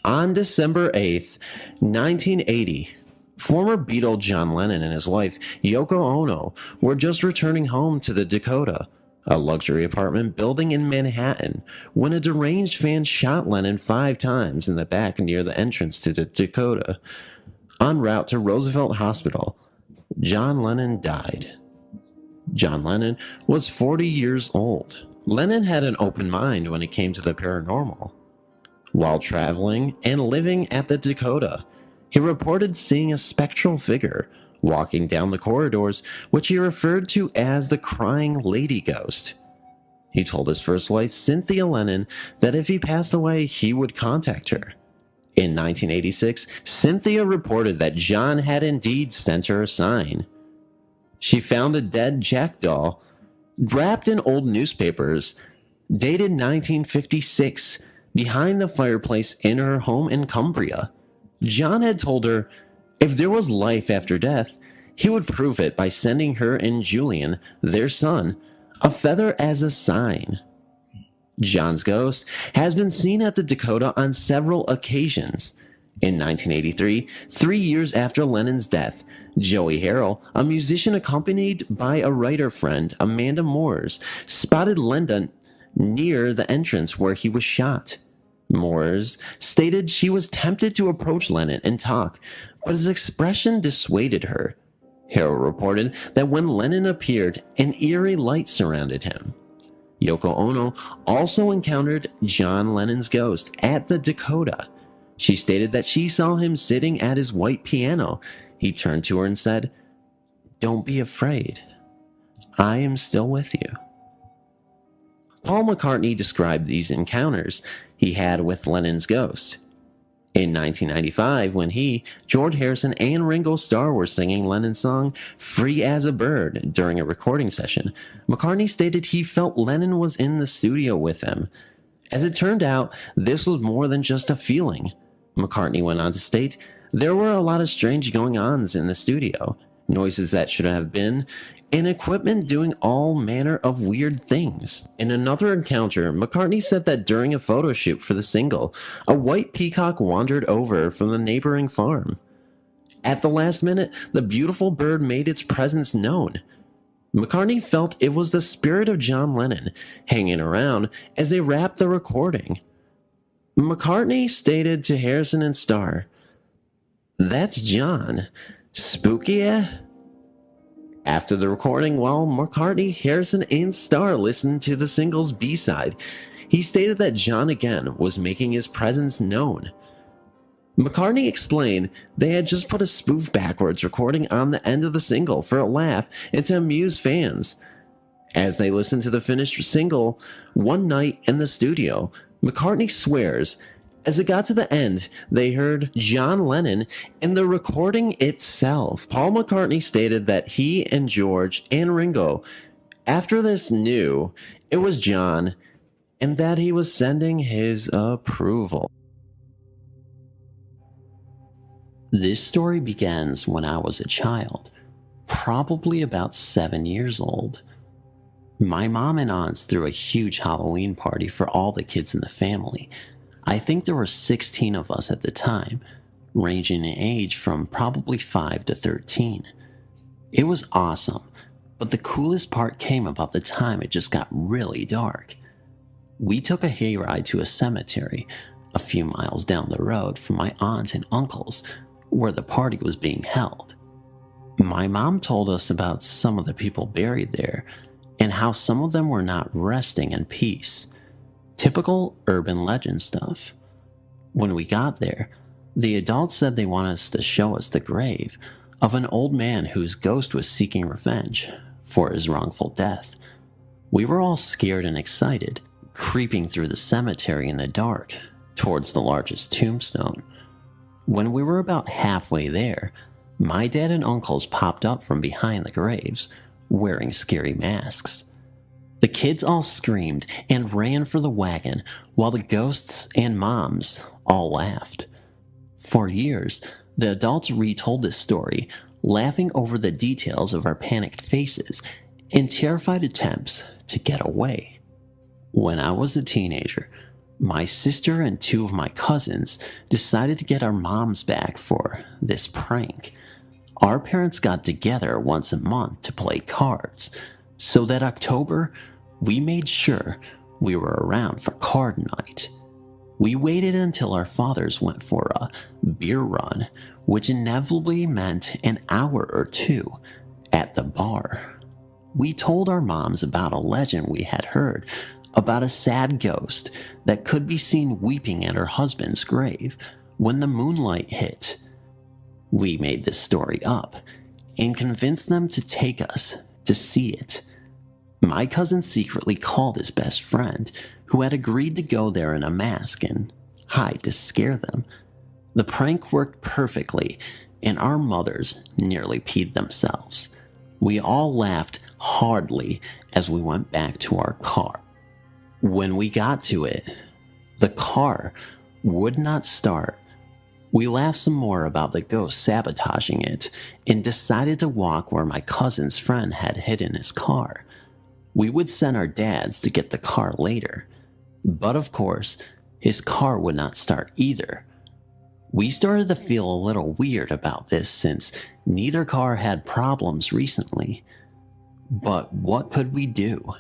On December 8th, 1980, former Beatle John Lennon and his wife, Yoko Ono, were just returning home to the Dakota, a luxury apartment building in Manhattan, when a deranged fan shot Lennon 5 times in the back near the entrance to the Dakota. En route to Roosevelt Hospital, John Lennon died. John Lennon was 40 years old. Lennon had an open mind when it came to the paranormal. While traveling and living at the Dakota, he reported seeing a spectral figure walking down the corridors, which he referred to as the crying lady ghost. He told his first wife, Cynthia Lennon, that if he passed away, he would contact her. In 1986, Cynthia reported that John had indeed sent her a sign. She found a dead jackdaw wrapped in old newspapers, dated 1956, behind the fireplace in her home in Cumbria. John had told her if there was life after death, he would prove it by sending her and Julian, their son, a feather as a sign. John's ghost has been seen at the Dakota on several occasions. In 1983, 3 years after Lennon's death, Joey Harrell, a musician accompanied by a writer friend, Amanda Moores, spotted Lennon near the entrance where he was shot. Moores stated she was tempted to approach Lennon and talk, but his expression dissuaded her. Harrell reported that when Lennon appeared, an eerie light surrounded him. Yoko Ono also encountered John Lennon's ghost at the Dakota. She stated that she saw him sitting at his white piano. He turned to her and said, "Don't be afraid. I am still with you." Paul McCartney described these encounters he had with Lennon's ghost. In 1995, when he, George Harrison, and Ringo Starr were singing Lennon's song Free as a Bird during a recording session, McCartney stated he felt Lennon was in the studio with him. As it turned out, this was more than just a feeling. McCartney went on to state, "There were a lot of strange going-ons in the studio, noises that should have been, and equipment doing all manner of weird things." In another encounter, McCartney said that during a photo shoot for the single, a white peacock wandered over from the neighboring farm. At the last minute, the beautiful bird made its presence known. McCartney felt it was the spirit of John Lennon hanging around as they wrapped the recording. McCartney stated to Harrison and Starr, "That's John. Spooky, eh?" After the recording, while McCartney, Harrison, and Starr listened to the single's B-side, he stated that John again was making his presence known. McCartney explained they had just put a spoof backwards recording on the end of the single for a laugh and to amuse fans. As they listened to the finished single one night in the studio, McCartney swears, as it got to the end, they heard John Lennon in the recording itself. Paul McCartney stated that he and George and Ringo, after this, knew it was John and that he was sending his approval. This story begins when I was a child, probably about 7 years old. My mom and aunts threw a huge Halloween party for all the kids in the family. I think there were 16 of us at the time, ranging in age from probably 5 to 13. It was awesome, but the coolest part came about the time it just got really dark. We took a hayride to a cemetery a few miles down the road from my aunt and uncle's, where the party was being held. My mom told us about some of the people buried there and how some of them were not resting in peace. Typical urban legend stuff. When we got there, the adults said they wanted us to show us the grave of an old man whose ghost was seeking revenge for his wrongful death. We were all scared and excited, creeping through the cemetery in the dark towards the largest tombstone. When we were about halfway there, my dad and uncles popped up from behind the graves, wearing scary masks. The kids all screamed and ran for the wagon, while the ghosts and moms all laughed. For years, the adults retold this story, laughing over the details of our panicked faces and terrified attempts to get away. When I was a teenager, my sister and two of my cousins decided to get our moms back for this prank. Our parents got together once a month to play cards, so that October, we made sure we were around for card night. We waited until our fathers went for a beer run, which inevitably meant an hour or two at the bar. We told our moms about a legend we had heard about a sad ghost that could be seen weeping at her husband's grave when the moonlight hit. We made this story up and convinced them to take us to see it. My cousin secretly called his best friend, who had agreed to go there in a mask and hide to scare them. The prank worked perfectly, and our mothers nearly peed themselves. We all laughed hardly as we went back to our car. When we got to it, the car would not start. We laughed some more about the ghost sabotaging it and decided to walk where my cousin's friend had hidden his car. We would send our dads to get the car later, but of course, his car would not start either. We started to feel a little weird about this since neither car had problems recently. But what could we do?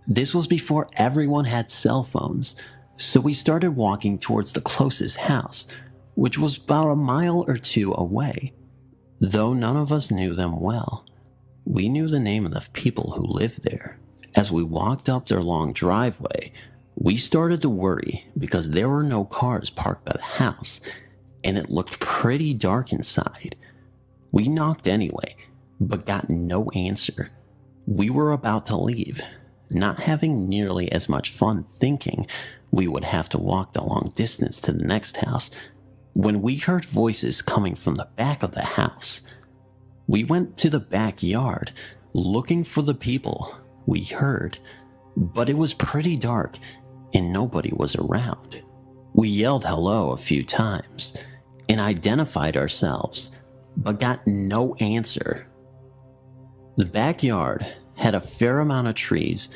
This was before everyone had cell phones, so we started walking towards the closest house, which was about a mile or two away. Though none of us knew them well, we knew the name of the people who lived there. As we walked up their long driveway, we started to worry because there were no cars parked by the house, and it looked pretty dark inside. We knocked anyway, but got no answer. We were about to leave, not having nearly as much fun thinking we would have to walk the long distance to the next house, when we heard voices coming from the back of the house. We went to the backyard looking for the people we heard, but it was pretty dark and nobody was around. We yelled hello a few times and identified ourselves, but got no answer. The backyard had a fair amount of trees,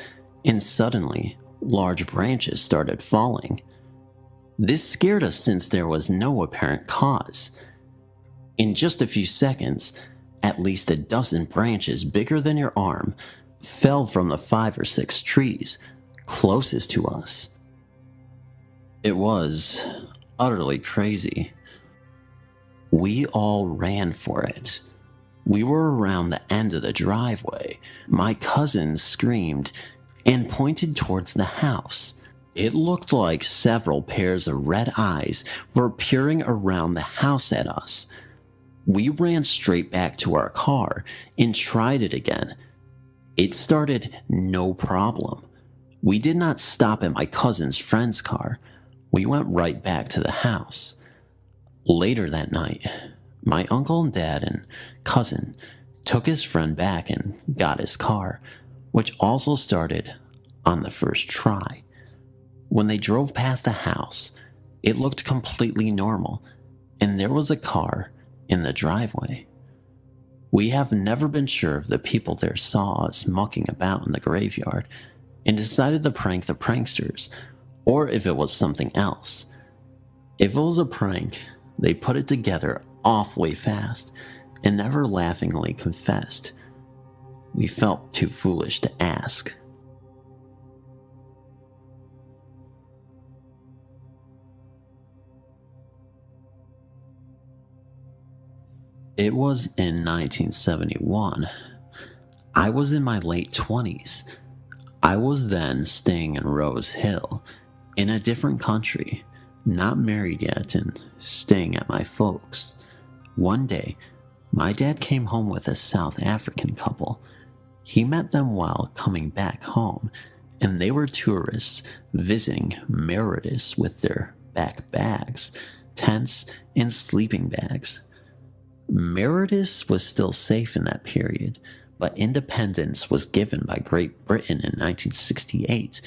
and suddenly large branches started falling. This scared us since there was no apparent cause. In just a few seconds, at least a dozen branches bigger than your arm fell from the 5 or 6 trees closest to us. It was utterly crazy. We all ran for it. We were around the end of the driveway. My cousin screamed and pointed towards the house. It looked like several pairs of red eyes were peering around the house at us. We ran straight back to our car and tried it again. It started no problem. We did not stop at my cousin's friend's car. We went right back to the house. Later that night, my uncle and dad and cousin took his friend back and got his car, which also started on the first try. When they drove past the house, it looked completely normal, and there was a car in the driveway. We have never been sure if the people there saw us mucking about in the graveyard and decided to prank the pranksters, or if it was something else. If it was a prank, they put it together awfully fast and never laughingly confessed. We felt too foolish to ask. It was in 1971. I was in my late 20s. I was then staying in Rose Hill, in a different country, not married yet and staying at my folks'. One day, my dad came home with a South African couple. He met them while coming back home, and they were tourists visiting Mauritius with their bags, tents, and sleeping bags. Mauritius was still safe in that period, but independence was given by Great Britain in 1968,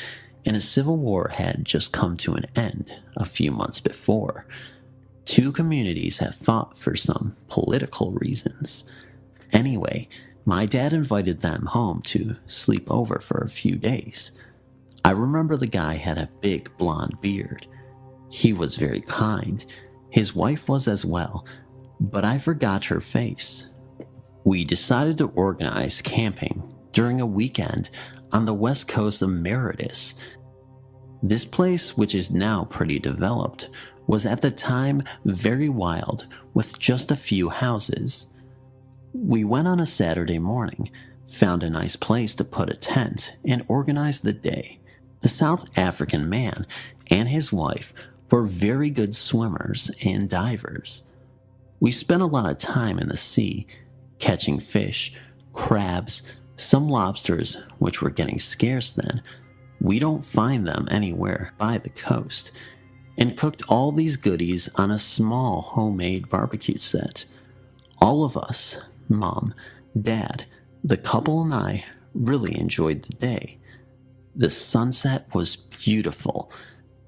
and a civil war had just come to an end a few months before. Two communities had fought for some political reasons. Anyway, my dad invited them home to sleep over for a few days. I remember the guy had a big blonde beard. He was very kind. His wife was as well, but I forgot her face. We decided to organize camping during a weekend on the west coast of Mauritius. This place, which is now pretty developed, was at the time very wild with just a few houses. We went on a Saturday morning, found a nice place to put a tent, and organized the day. The South African man and his wife were very good swimmers and divers. We spent a lot of time in the sea, catching fish, crabs, some lobsters, which were getting scarce then. We don't find them anywhere by the coast, and cooked all these goodies on a small homemade barbecue set. All of us, Mom, Dad, the couple and I, really enjoyed the day. The sunset was beautiful.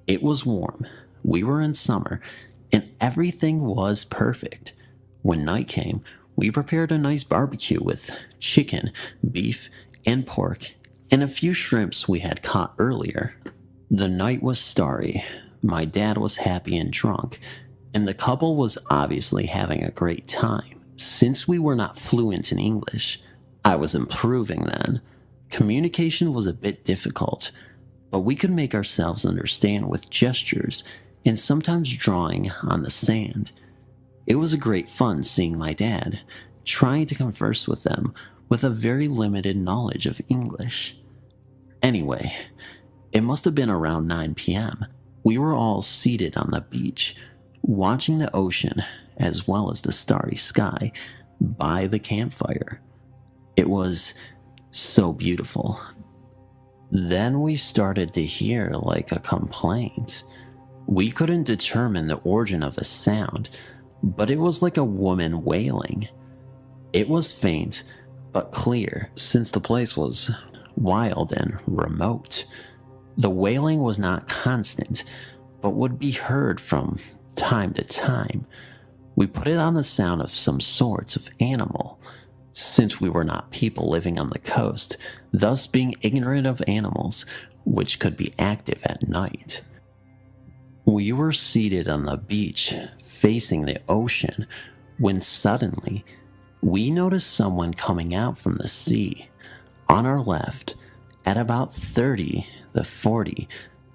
It was warm. We were in summer, and everything was perfect. When night came, we prepared a nice barbecue with chicken, beef, and pork, and a few shrimps we had caught earlier. The night was starry. My dad was happy and drunk, and the couple was obviously having a great time. Since we were not fluent in English, I was improving then. Communication was a bit difficult, but we could make ourselves understand with gestures and sometimes drawing on the sand. It was a great fun seeing my dad, trying to converse with them with a very limited knowledge of English. Anyway, it must have been around 9 p.m. We were all seated on the beach, watching the ocean as well as the starry sky by the campfire. It was so beautiful. Then we started to hear like a complaint. We couldn't determine the origin of the sound, but it was like a woman wailing. It was faint, but clear, since the place was wild and remote. The wailing was not constant, but would be heard from time to time. We put it on the sound of some sorts of animal, since we were not people living on the coast, thus being ignorant of animals, which could be active at night. We were seated on the beach, facing the ocean, when suddenly we noticed someone coming out from the sea on our left at about 30 to 40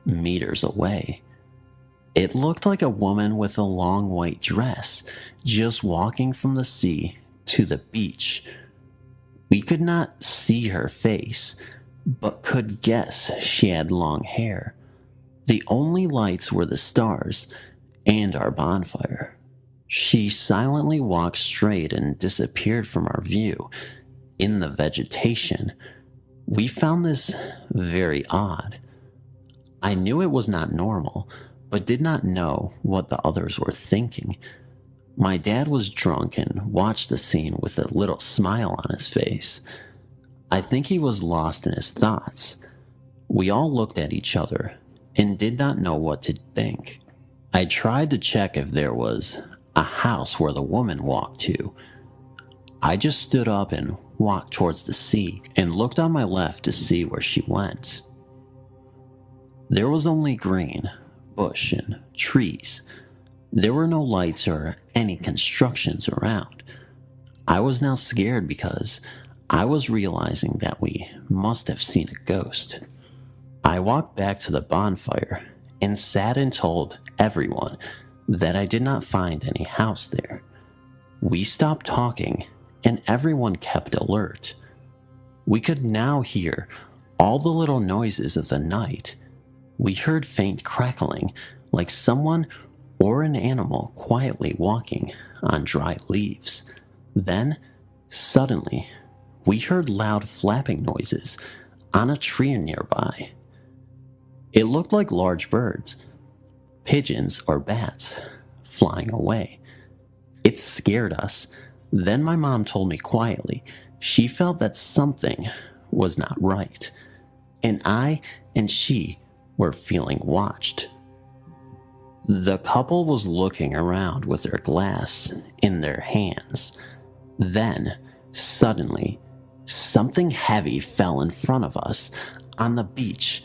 meters away. It looked like a woman with a long white dress just walking from the sea to the beach. We could not see her face, but could guess she had long hair. The only lights were the stars and our bonfire. She silently walked straight and disappeared from our view in the vegetation. We found this very odd. I knew it was not normal, but did not know what the others were thinking. My dad was drunk and watched the scene with a little smile on his face. I think he was lost in his thoughts. We all looked at each other and did not know what to think. I tried to check if there was a house where the woman walked to. I just stood up and walked towards the sea and looked on my left to see where she went. There was only green, bush, and trees. There were no lights or any constructions around. I was now scared because I was realizing that we must have seen a ghost. I walked back to the bonfire and sat and told everyone that I did not find any house there. We stopped talking, and everyone kept alert. We could now hear all the little noises of the night. We heard faint crackling, like someone or an animal quietly walking on dry leaves. Then, suddenly, we heard loud flapping noises on a tree nearby. It looked like large birds, pigeons or bats, flying away. It scared us. Then my mom told me quietly she felt that something was not right, and I and she were feeling watched. The couple was looking around with their glass in their hands. Then, suddenly, something heavy fell in front of us on the beach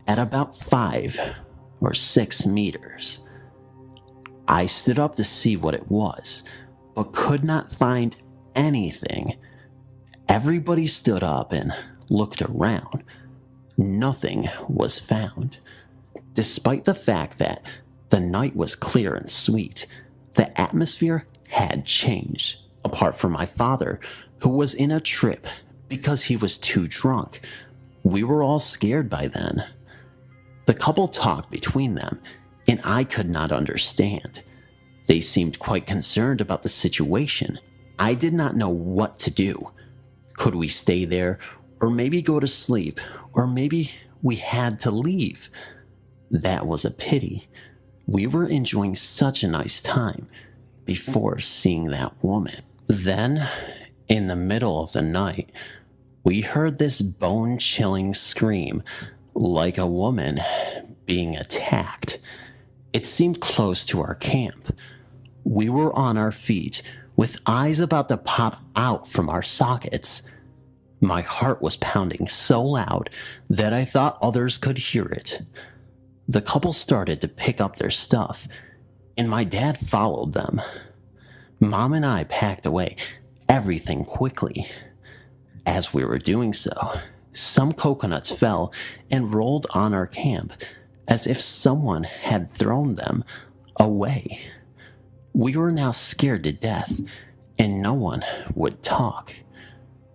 at about 5 or 6 meters. I stood up to see what it was, but could not find anything. Everybody stood up and looked around. Nothing was found. Despite the fact that the night was clear and sweet, the atmosphere had changed, apart from my father, who was in a trip because he was too drunk. We were all scared by then. The couple talked between them, and I could not understand. They seemed quite concerned about the situation. I did not know what to do. Could we stay there, or maybe go to sleep, or maybe we had to leave? That was a pity. We were enjoying such a nice time before seeing that woman. Then, in the middle of the night, we heard this bone-chilling scream, like a woman being attacked. It seemed close to our camp. We were on our feet, with eyes about to pop out from our sockets. My heart was pounding so loud that I thought others could hear it. The couple started to pick up their stuff, and my dad followed them. Mom and I packed away everything quickly. As we were doing so, some coconuts fell and rolled on our camp as if someone had thrown them away. We were now scared to death, and no one would talk.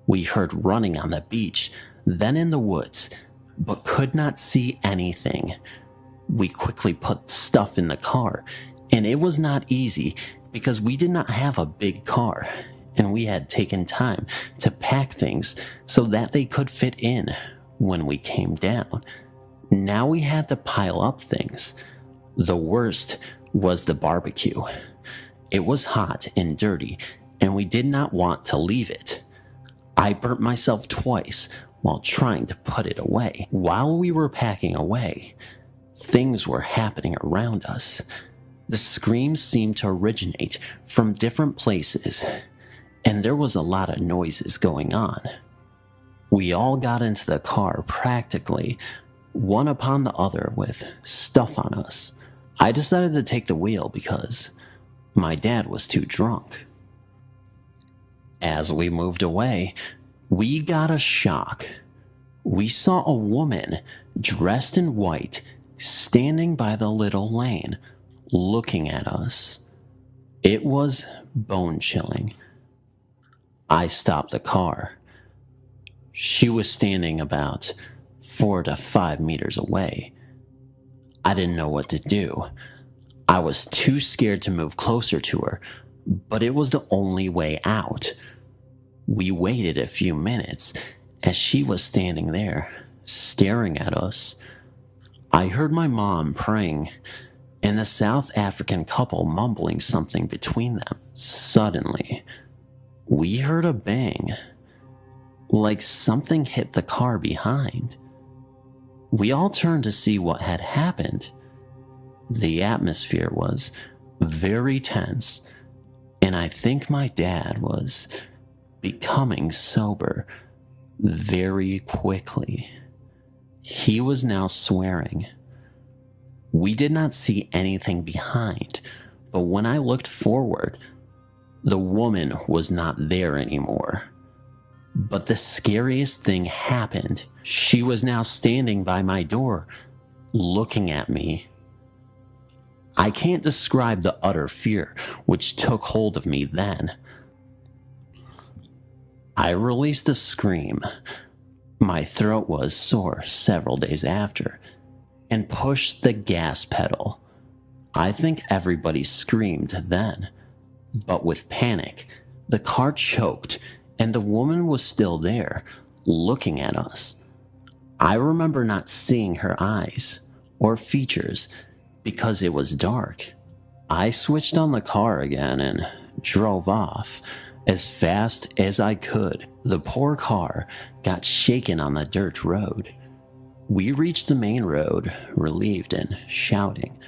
We heard running on the beach, then in the woods, but could not see anything. We quickly put stuff in the car, and it was not easy because we did not have a big car, and we had taken time to pack things so that they could fit in when we came down. Now we had to pile up things. The worst was the barbecue. It was hot and dirty, and we did not want to leave it. I burnt myself twice while trying to put it away. While we were packing away, things were happening around us. The screams seemed to originate from different places, and there was a lot of noises going on. We all got into the car practically one upon the other with stuff on us. I decided to take the wheel because my dad was too drunk. As we moved away, we got a shock. We saw a woman dressed in white standing by the little lane, looking at us. It was bone-chilling. I stopped the car. She was standing about 4 to 5 meters away. I didn't know what to do. I was too scared to move closer to her, but it was the only way out. We waited a few minutes as she was standing there, staring at us. I heard my mom praying and the South African couple mumbling something between them. Suddenly, we heard a bang, like something hit the car behind. We all turned to see what had happened. The atmosphere was very tense, and I think my dad was becoming sober very quickly. He was now swearing. We did not see anything behind, but when I looked forward, the woman was not there anymore. But the scariest thing happened. She was now standing by my door, looking at me. I can't describe the utter fear which took hold of me then. I released a scream. My throat was sore several days after, and pushed the gas pedal. I think everybody screamed then, but with panic, the car choked and the woman was still there, looking at us. I remember not seeing her eyes or features because it was dark. I switched on the car again and drove off as fast as I could. The poor car got shaken on the dirt road. We reached the main road, relieved and shouting.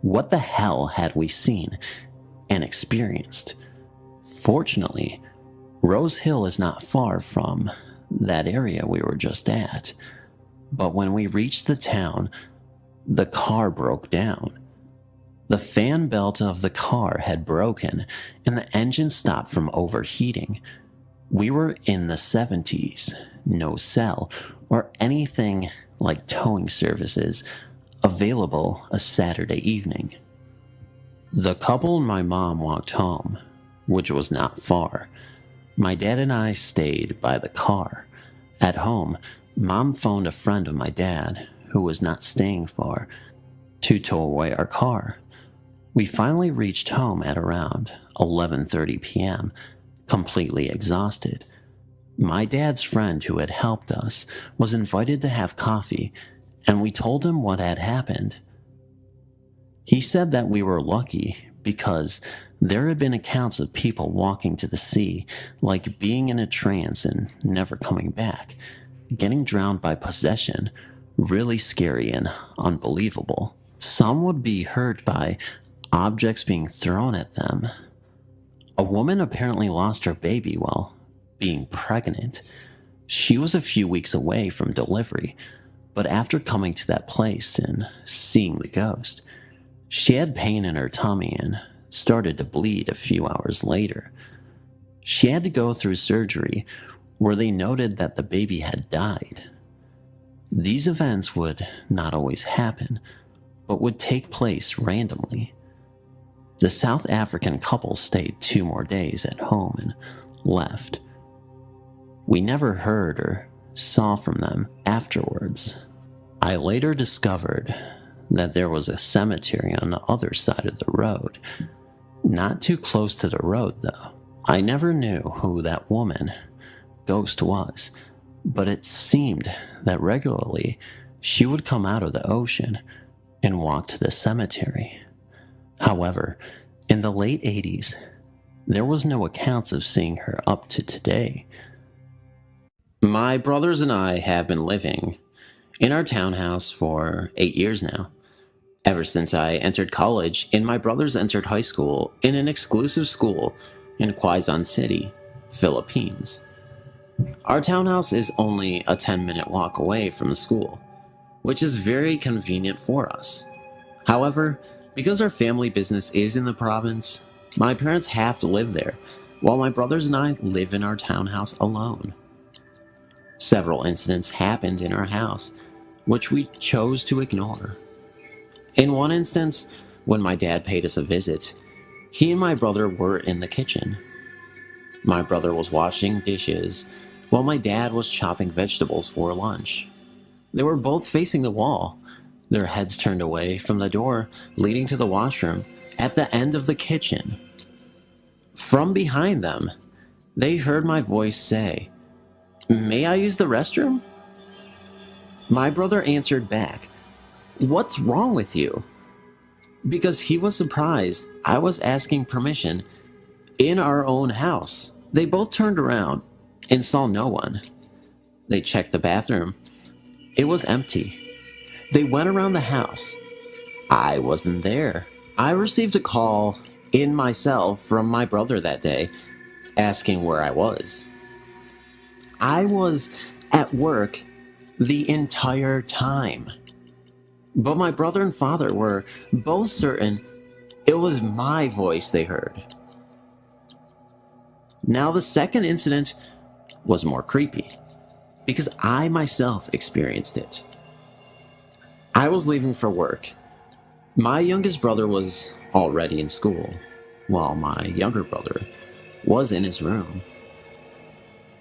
What the hell had we seen and experienced? Fortunately, Rose Hill is not far from that area we were just at. But when we reached the town, the car broke down. The fan belt of the car had broken and the engine stopped from overheating. We were in the 70s, no cell or anything like towing services available a Saturday evening. The couple and my mom walked home, which was not far. My dad and I stayed by the car. At home, Mom phoned a friend of my dad, who was not staying far, to tow away our car. We finally reached home at around 11:30 p.m., completely exhausted. My dad's friend who had helped us was invited to have coffee, and we told him what had happened. He said that we were lucky because there had been accounts of people walking to the sea, like being in a trance and never coming back, getting drowned by possession, really scary and unbelievable. Some would be hurt by objects being thrown at them. A woman apparently lost her baby while being pregnant. She was a few weeks away from delivery, but after coming to that place and seeing the ghost, she had pain in her tummy and started to bleed a few hours later. She had to go through surgery where they noted that the baby had died. These events would not always happen, but would take place randomly. The South African couple stayed 2 more days at home and left. We never heard or saw from them afterwards. I later discovered that there was a cemetery on the other side of the road. Not too close to the road, though. I never knew who that woman, ghost, was, but it seemed that regularly she would come out of the ocean and walk to the cemetery. However, in the late 80s, there was no accounts of seeing her up to today. My brothers and I have been living in our townhouse for 8 years now. Ever since I entered college, and my brothers entered high school in an exclusive school in Quezon City, Philippines. Our townhouse is only a 10-minute walk away from the school, which is very convenient for us. However, because our family business is in the province, my parents have to live there, while my brothers and I live in our townhouse alone. Several incidents happened in our house, which we chose to ignore. In one instance, when my dad paid us a visit, he and my brother were in the kitchen. My brother was washing dishes, while my dad was chopping vegetables for lunch. They were both facing the wall, their heads turned away from the door leading to the washroom at the end of the kitchen. From behind them, they heard my voice say, "May I use the restroom?" My brother answered back, "What's wrong with you?" Because he was surprised I was asking permission in our own house. They both turned around and saw no one. They checked the bathroom. It was empty. They went around the house. I wasn't there. I received a call in my cell from my brother that day, asking where I was. I was at work the entire time. But my brother and father were both certain it was my voice they heard. Now, the second incident was more creepy, because I myself experienced it. I was leaving for work. My youngest brother was already in school, while my younger brother was in his room.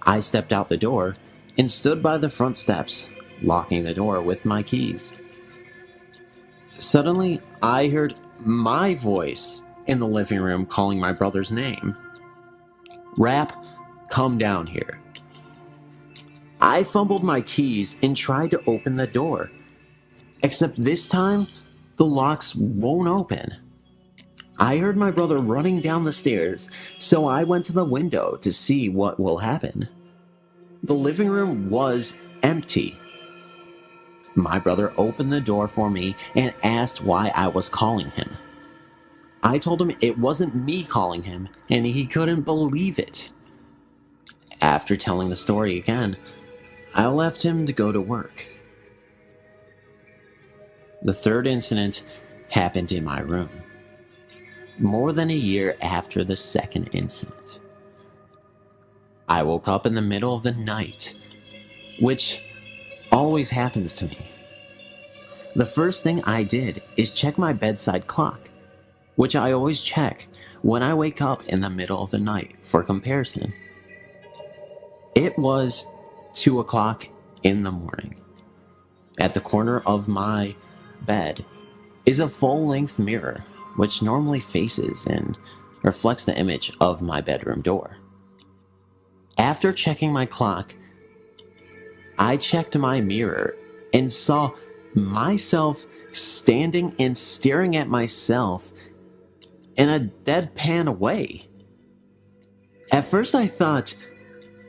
I stepped out the door and stood by the front steps, locking the door with my keys. Suddenly, I heard my voice in the living room calling my brother's name. "Rap, come down here." I fumbled my keys and tried to open the door, except this time, the locks won't open. I heard my brother running down the stairs, so I went to the window to see what will happen. The living room was empty. My brother opened the door for me and asked why I was calling him. I told him it wasn't me calling him, and he couldn't believe it. After telling the story again, I left him to go to work. The third incident happened in my room, more than a year after the second incident. I woke up in the middle of the night, which always happens to me. The first thing I did is check my bedside clock, which I always check when I wake up in the middle of the night for comparison. It was 2 o'clock in the morning. At the corner of my bed is a full-length mirror, which normally faces and reflects the image of my bedroom door. After checking my clock, I checked my mirror and saw myself standing and staring at myself in a deadpan way. At first I thought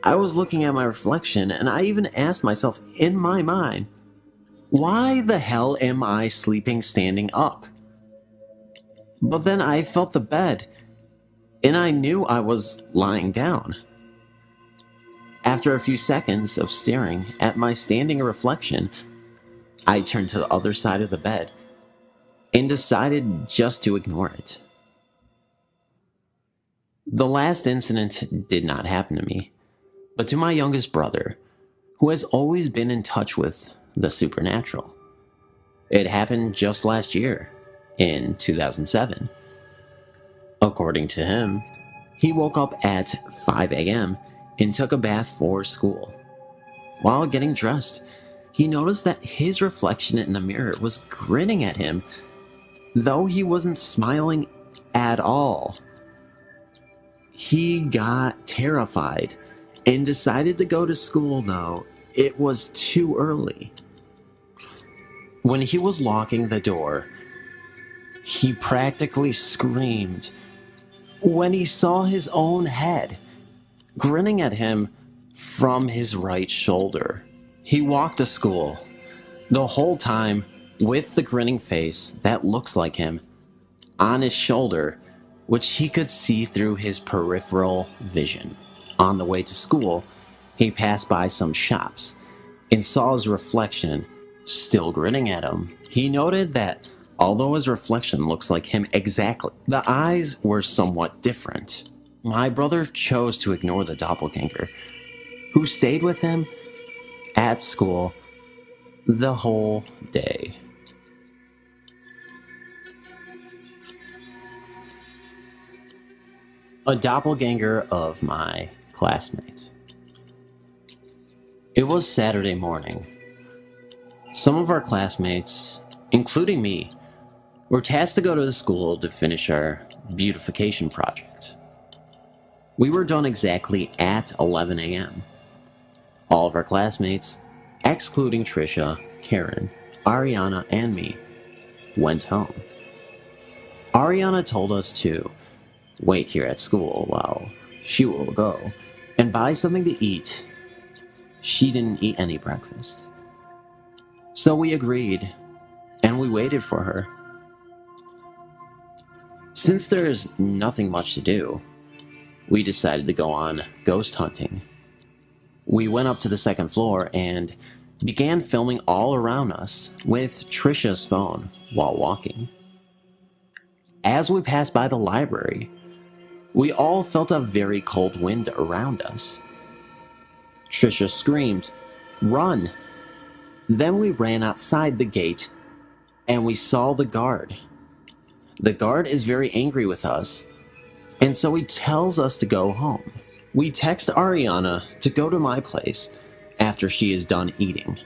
I was looking at my reflection, and I even asked myself in my mind, why the hell am I sleeping standing up? But then I felt the bed, and I knew I was lying down. After a few seconds of staring at my standing reflection, I turned to the other side of the bed and decided just to ignore it. The last incident did not happen to me, but to my youngest brother, who has always been in touch with the supernatural. It happened just last year, in 2007. According to him, he woke up at 5 a.m. and took a bath for school. While getting dressed, he noticed that his reflection in the mirror was grinning at him, though he wasn't smiling at all. He got terrified and decided to go to school, though it was too early. When he was locking the door, he practically screamed when he saw his own head grinning at him from his right shoulder. He walked to school the whole time with the grinning face that looks like him on his shoulder, which he could see through his peripheral vision. On the way to school, he passed by some shops and saw his reflection still grinning at him. He noted that although his reflection looks like him exactly, the eyes were somewhat different. My brother chose to ignore the doppelganger, who stayed with him at school the whole day. A doppelganger of my classmate. It was Saturday morning. Some of our classmates, including me, were tasked to go to the school to finish our beautification project. We were done exactly at 11 a.m. All of our classmates, excluding Trisha, Karen, Ariana, and me, went home. Ariana told us to wait here at school while she will go and buy something to eat. She didn't eat any breakfast. So we agreed, and we waited for her. Since there's nothing much to do, we decided to go on ghost hunting. We went up to the second floor and began filming all around us with Trisha's phone while walking. As we passed by the library, we all felt a very cold wind around us. Trisha screamed, "Run!" Then we ran outside the gate and we saw the guard. The guard is very angry with us, and so he tells us to go home. We text Ariana to go to my place after she is done eating.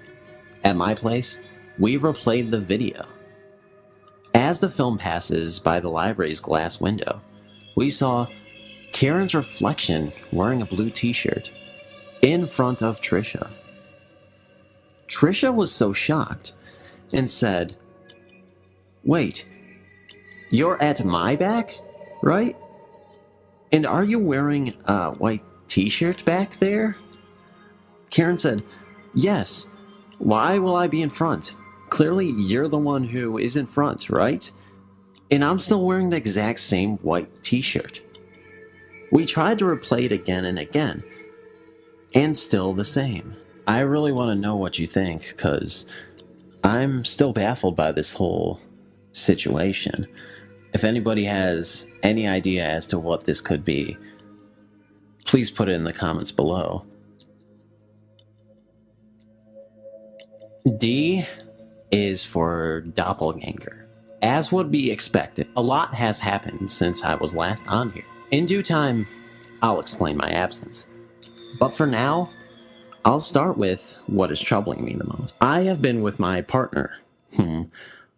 At my place, we replayed the video. As the film passes by the library's glass window, we saw Karen's reflection wearing a blue t-shirt in front of Trisha. Trisha was so shocked and said, "Wait, you're at my back, right? And are you wearing a white t-shirt back there?" Karen said, "Yes. Why will I be in front? Clearly you're the one who is in front, right? And I'm still wearing the exact same white t-shirt." We tried to replay it again and again, and still the same. I really want to know what you think, because I'm still baffled by this whole situation. If anybody has any idea as to what this could be, please put it in the comments below. D is for doppelganger. As would be expected, a lot has happened since I was last on here. In due time, I'll explain my absence. But for now, I'll start with what is troubling me the most. I have been with my partner, whom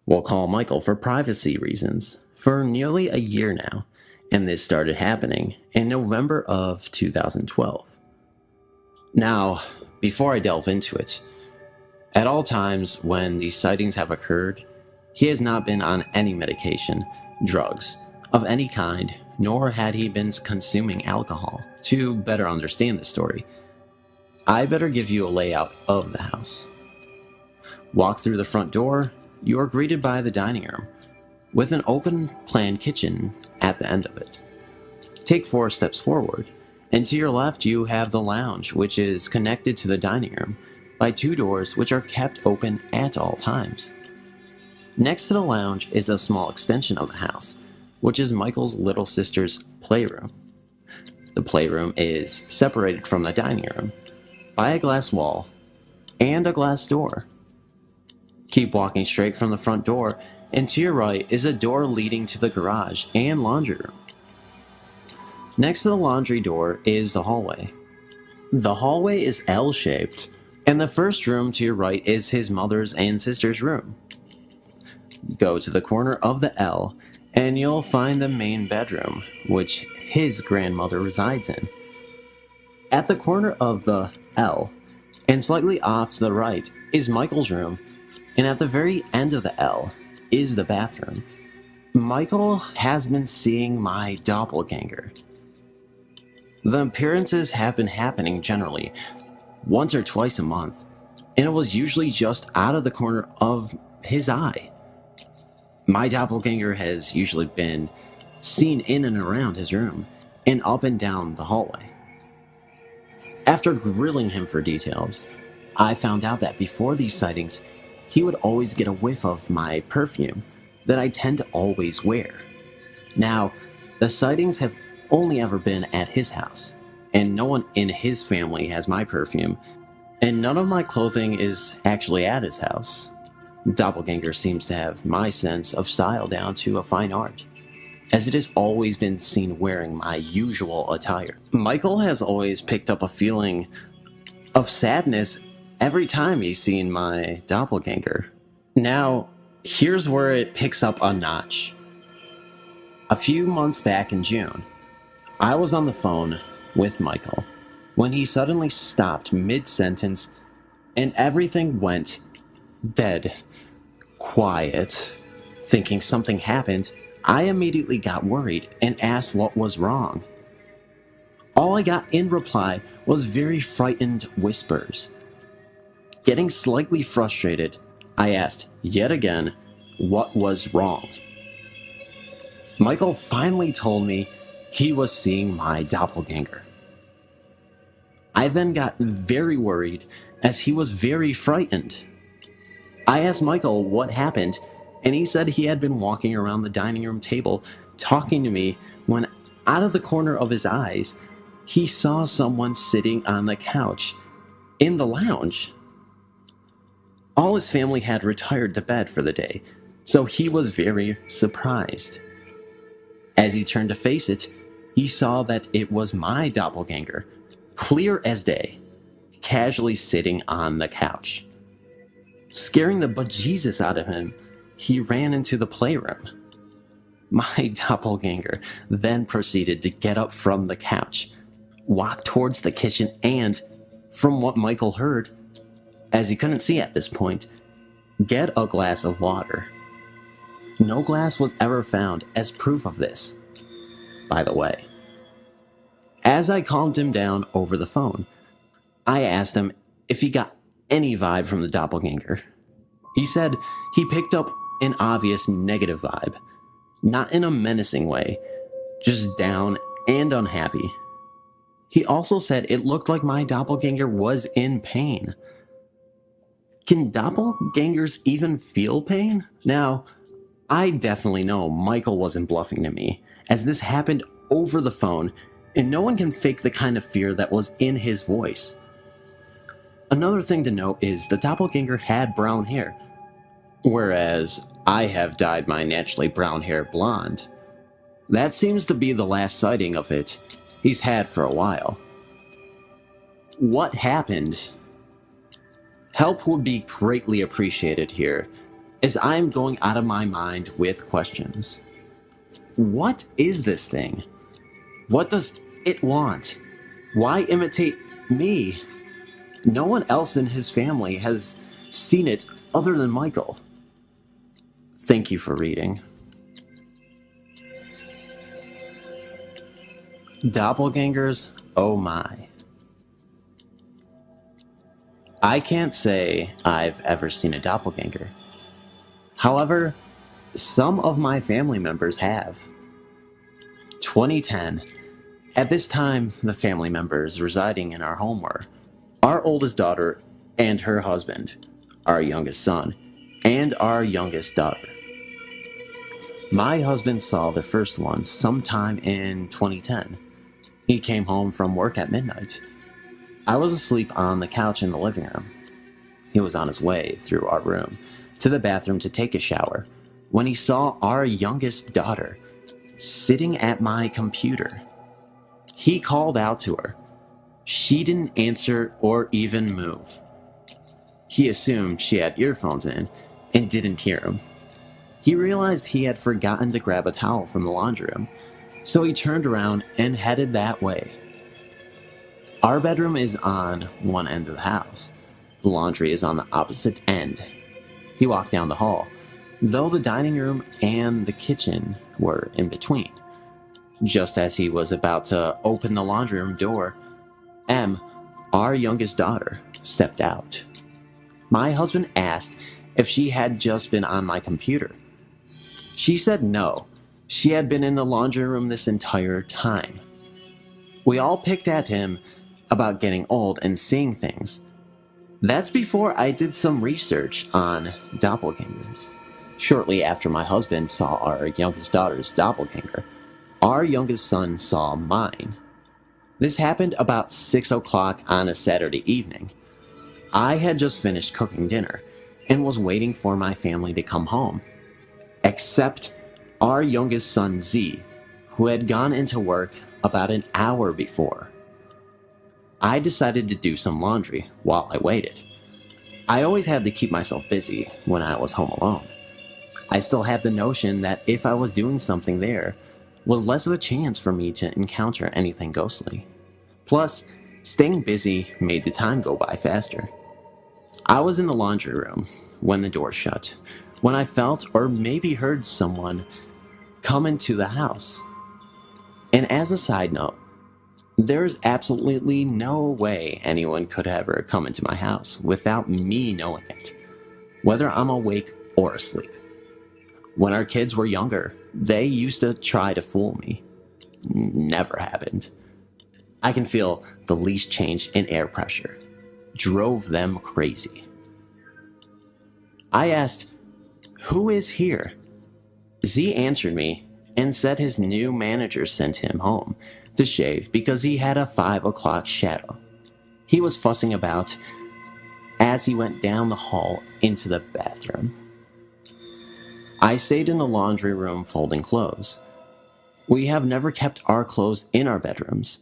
we'll call Michael for privacy reasons, for nearly a year now, and this started happening in November of 2012. Now, before I delve into it, at all times when these sightings have occurred, he has not been on any medication, drugs, of any kind, nor had he been consuming alcohol. To better understand the story, I better give you a layout of the house. Walk through the front door, you are greeted by the dining room, with an open plan kitchen at the end of it. Take 4 steps forward, and to your left you have the lounge, which is connected to the dining room by 2 doors which are kept open at all times. Next to the lounge is a small extension of the house, which is Michael's little sister's playroom. The playroom is separated from the dining room by a glass wall and a glass door. Keep walking straight from the front door, and to your right is a door leading to the garage and laundry room. Next to the laundry door is the hallway. The hallway is L-shaped, and the first room to your right is his mother's and sister's room. Go to the corner of the L, and you'll find the main bedroom, which his grandmother resides in. At the corner of the L, and slightly off to the right, is Michael's room, and at the very end of the L is the bathroom. Michael has been seeing my doppelganger. The appearances have been happening generally once or twice a month, and it was usually just out of the corner of his eye. My doppelganger has usually been seen in and around his room and up and down the hallway. After grilling him for details, I found out that before these sightings, he would always get a whiff of my perfume that I tend to always wear. Now, the sightings have only ever been at his house, and no one in his family has my perfume, and none of my clothing is actually at his house. Doppelganger seems to have my sense of style down to a fine art, as it has always been seen wearing my usual attire. Michael has always picked up a feeling of sadness every time he's seen my doppelganger. Now, here's where it picks up a notch. A few months back in June, I was on the phone with Michael when he suddenly stopped mid-sentence and everything went dead quiet. Thinking something happened, I immediately got worried and asked what was wrong. All I got in reply was very frightened whispers. Getting slightly frustrated, I asked yet again what was wrong. Michael finally told me he was seeing my doppelganger. I then got very worried as he was very frightened. I asked Michael what happened, and he said he had been walking around the dining room table talking to me when out of the corner of his eyes, he saw someone sitting on the couch in the lounge. All his family had retired to bed for the day, so he was very surprised. As he turned to face it, he saw that it was my doppelganger, clear as day, casually sitting on the couch. Scaring the bejesus out of him, he ran into the playroom. My doppelganger then proceeded to get up from the couch, walk towards the kitchen, and, from what Michael heard, as he couldn't see at this point, get a glass of water. No glass was ever found as proof of this, by the way. As I calmed him down over the phone, I asked him if he got any vibe from the doppelganger. He said he picked up an obvious negative vibe, not in a menacing way, just down and unhappy. He also said it looked like my doppelganger was in pain. Can doppelgangers even feel pain? Now, I definitely know Michael wasn't bluffing to me, as this happened over the phone, and no one can fake the kind of fear that was in his voice. Another thing to note is the doppelganger had brown hair, whereas I have dyed my naturally brown hair blonde. That seems to be the last sighting of it he's had for a while. What happened? Help would be greatly appreciated here, as I'm going out of my mind with questions. What is this thing? What does it want? Why imitate me? No one else in his family has seen it other than Michael. Thank you for reading. Doppelgangers, oh my. I can't say I've ever seen a doppelganger. However, some of my family members have. 2010. At this time, the family members residing in our home were our oldest daughter and her husband, our youngest son, and our youngest daughter. My husband saw the first one sometime in 2010. He came home from work at midnight. I was asleep on the couch in the living room. He was on his way through our room to the bathroom to take a shower when he saw our youngest daughter sitting at my computer. He called out to her. She didn't answer or even move. He assumed she had earphones in and didn't hear him. He realized he had forgotten to grab a towel from the laundry room, so he turned around and headed that way. Our bedroom is on one end of the house. The laundry is on the opposite end. He walked down the hall, though the dining room and the kitchen were in between. Just as he was about to open the laundry room door, Em, our youngest daughter, stepped out. My husband asked if she had just been on my computer. She said no, she had been in the laundry room this entire time. We all picked at him about getting old and seeing things. That's before I did some research on doppelgangers. Shortly after my husband saw our youngest daughter's doppelganger, our youngest son saw mine. This happened about 6 o'clock on a Saturday evening. I had just finished cooking dinner and was waiting for my family to come home, except our youngest son Z, who had gone into work about an hour before. I decided to do some laundry while I waited. I always had to keep myself busy when I was home alone. I still had the notion that if I was doing something there, was less of a chance for me to encounter anything ghostly. Plus, staying busy made the time go by faster. I was in the laundry room when the door shut, when I felt or maybe heard someone come into the house. And as a side note, there's absolutely no way anyone could ever come into my house without me knowing it, whether I'm awake or asleep. When our kids were younger, they used to try to fool me. Never happened. I can feel the least change in air pressure drove them crazy. I asked, "Who is here?" Z answered me and said his new manager sent him home to shave because he had a 5 o'clock shadow. He was fussing about as he went down the hall into the bathroom. I stayed in the laundry room folding clothes. We have never kept our clothes in our bedrooms.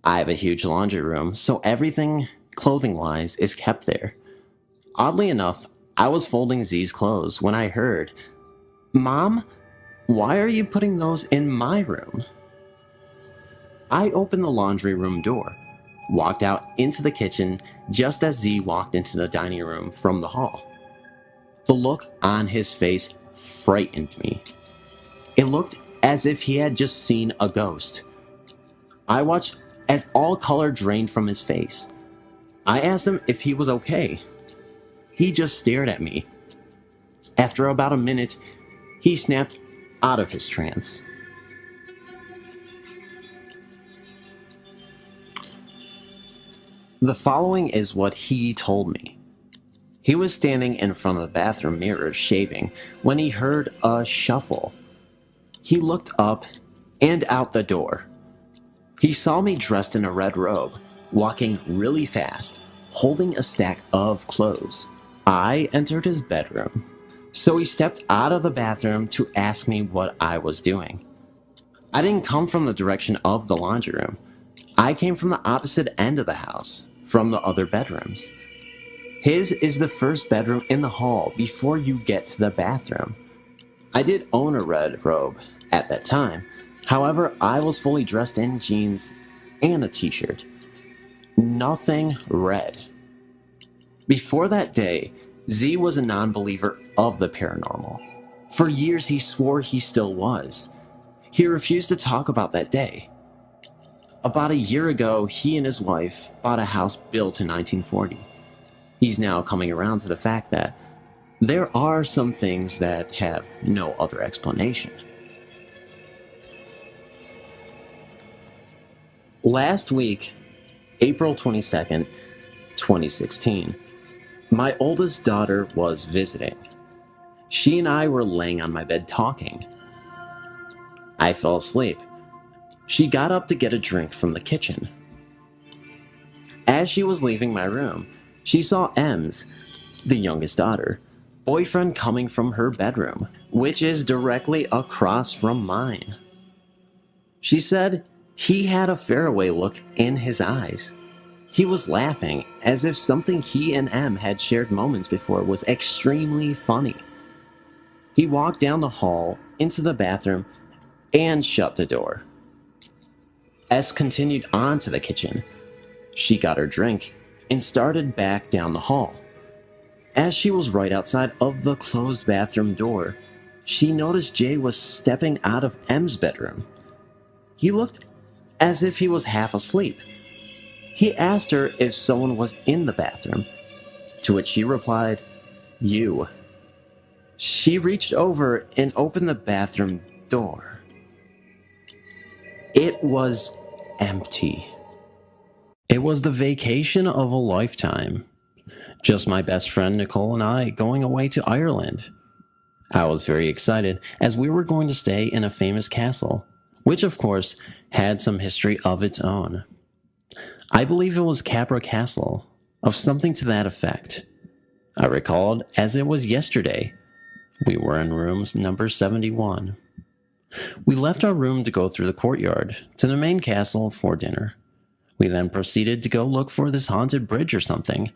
I have a huge laundry room, so everything clothing-wise is kept there. Oddly enough, I was folding Z's clothes when I heard, "Mom, why are you putting those in my room?" I opened the laundry room door, walked out into the kitchen just as Z walked into the dining room from the hall. The look on his face frightened me. It looked as if he had just seen a ghost. I watched as all color drained from his face. I asked him if he was okay. He just stared at me. After about a minute, he snapped out of his trance. The following is what he told me. He was standing in front of the bathroom mirror shaving when he heard a shuffle. He looked up and out the door. He saw me dressed in a red robe, walking really fast, holding a stack of clothes. I entered his bedroom, so he stepped out of the bathroom to ask me what I was doing. I didn't come from the direction of the laundry room. I came from the opposite end of the house, from the other bedrooms. His is the first bedroom in the hall before you get to the bathroom. I did own a red robe at that time. However, I was fully dressed in jeans and a t-shirt. Nothing red. Before that day, Z was a non-believer of the paranormal. For years, he swore he still was. He refused to talk about that day. About a year ago, he and his wife bought a house built in 1940. He's now coming around to the fact that there are some things that have no other explanation. Last week, April 22nd, 2016, my oldest daughter was visiting. She and I were laying on my bed talking. I fell asleep. She got up to get a drink from the kitchen. As she was leaving my room, she saw M's, the youngest daughter, boyfriend coming from her bedroom, which is directly across from mine. She said he had a faraway look in his eyes. He was laughing as if something he and M had shared moments before was extremely funny. He walked down the hall into the bathroom and shut the door. S continued on to the kitchen. She got her drink and started back down the hall. As she was right outside of the closed bathroom door, she noticed Jay was stepping out of M's bedroom. He looked as if he was half asleep. He asked her if someone was in the bathroom, to which she replied, "You." She reached over and opened the bathroom door. It was empty. It was the vacation of a lifetime. Just my best friend Nicole and I going away to Ireland. I was very excited as we were going to stay in a famous castle, which of course had some history of its own. I believe it was Capra Castle, of something to that effect. I recalled as it was yesterday. We were in room number 71. We left our room to go through the courtyard to the main castle for dinner. We then proceeded to go look for this haunted bridge or something.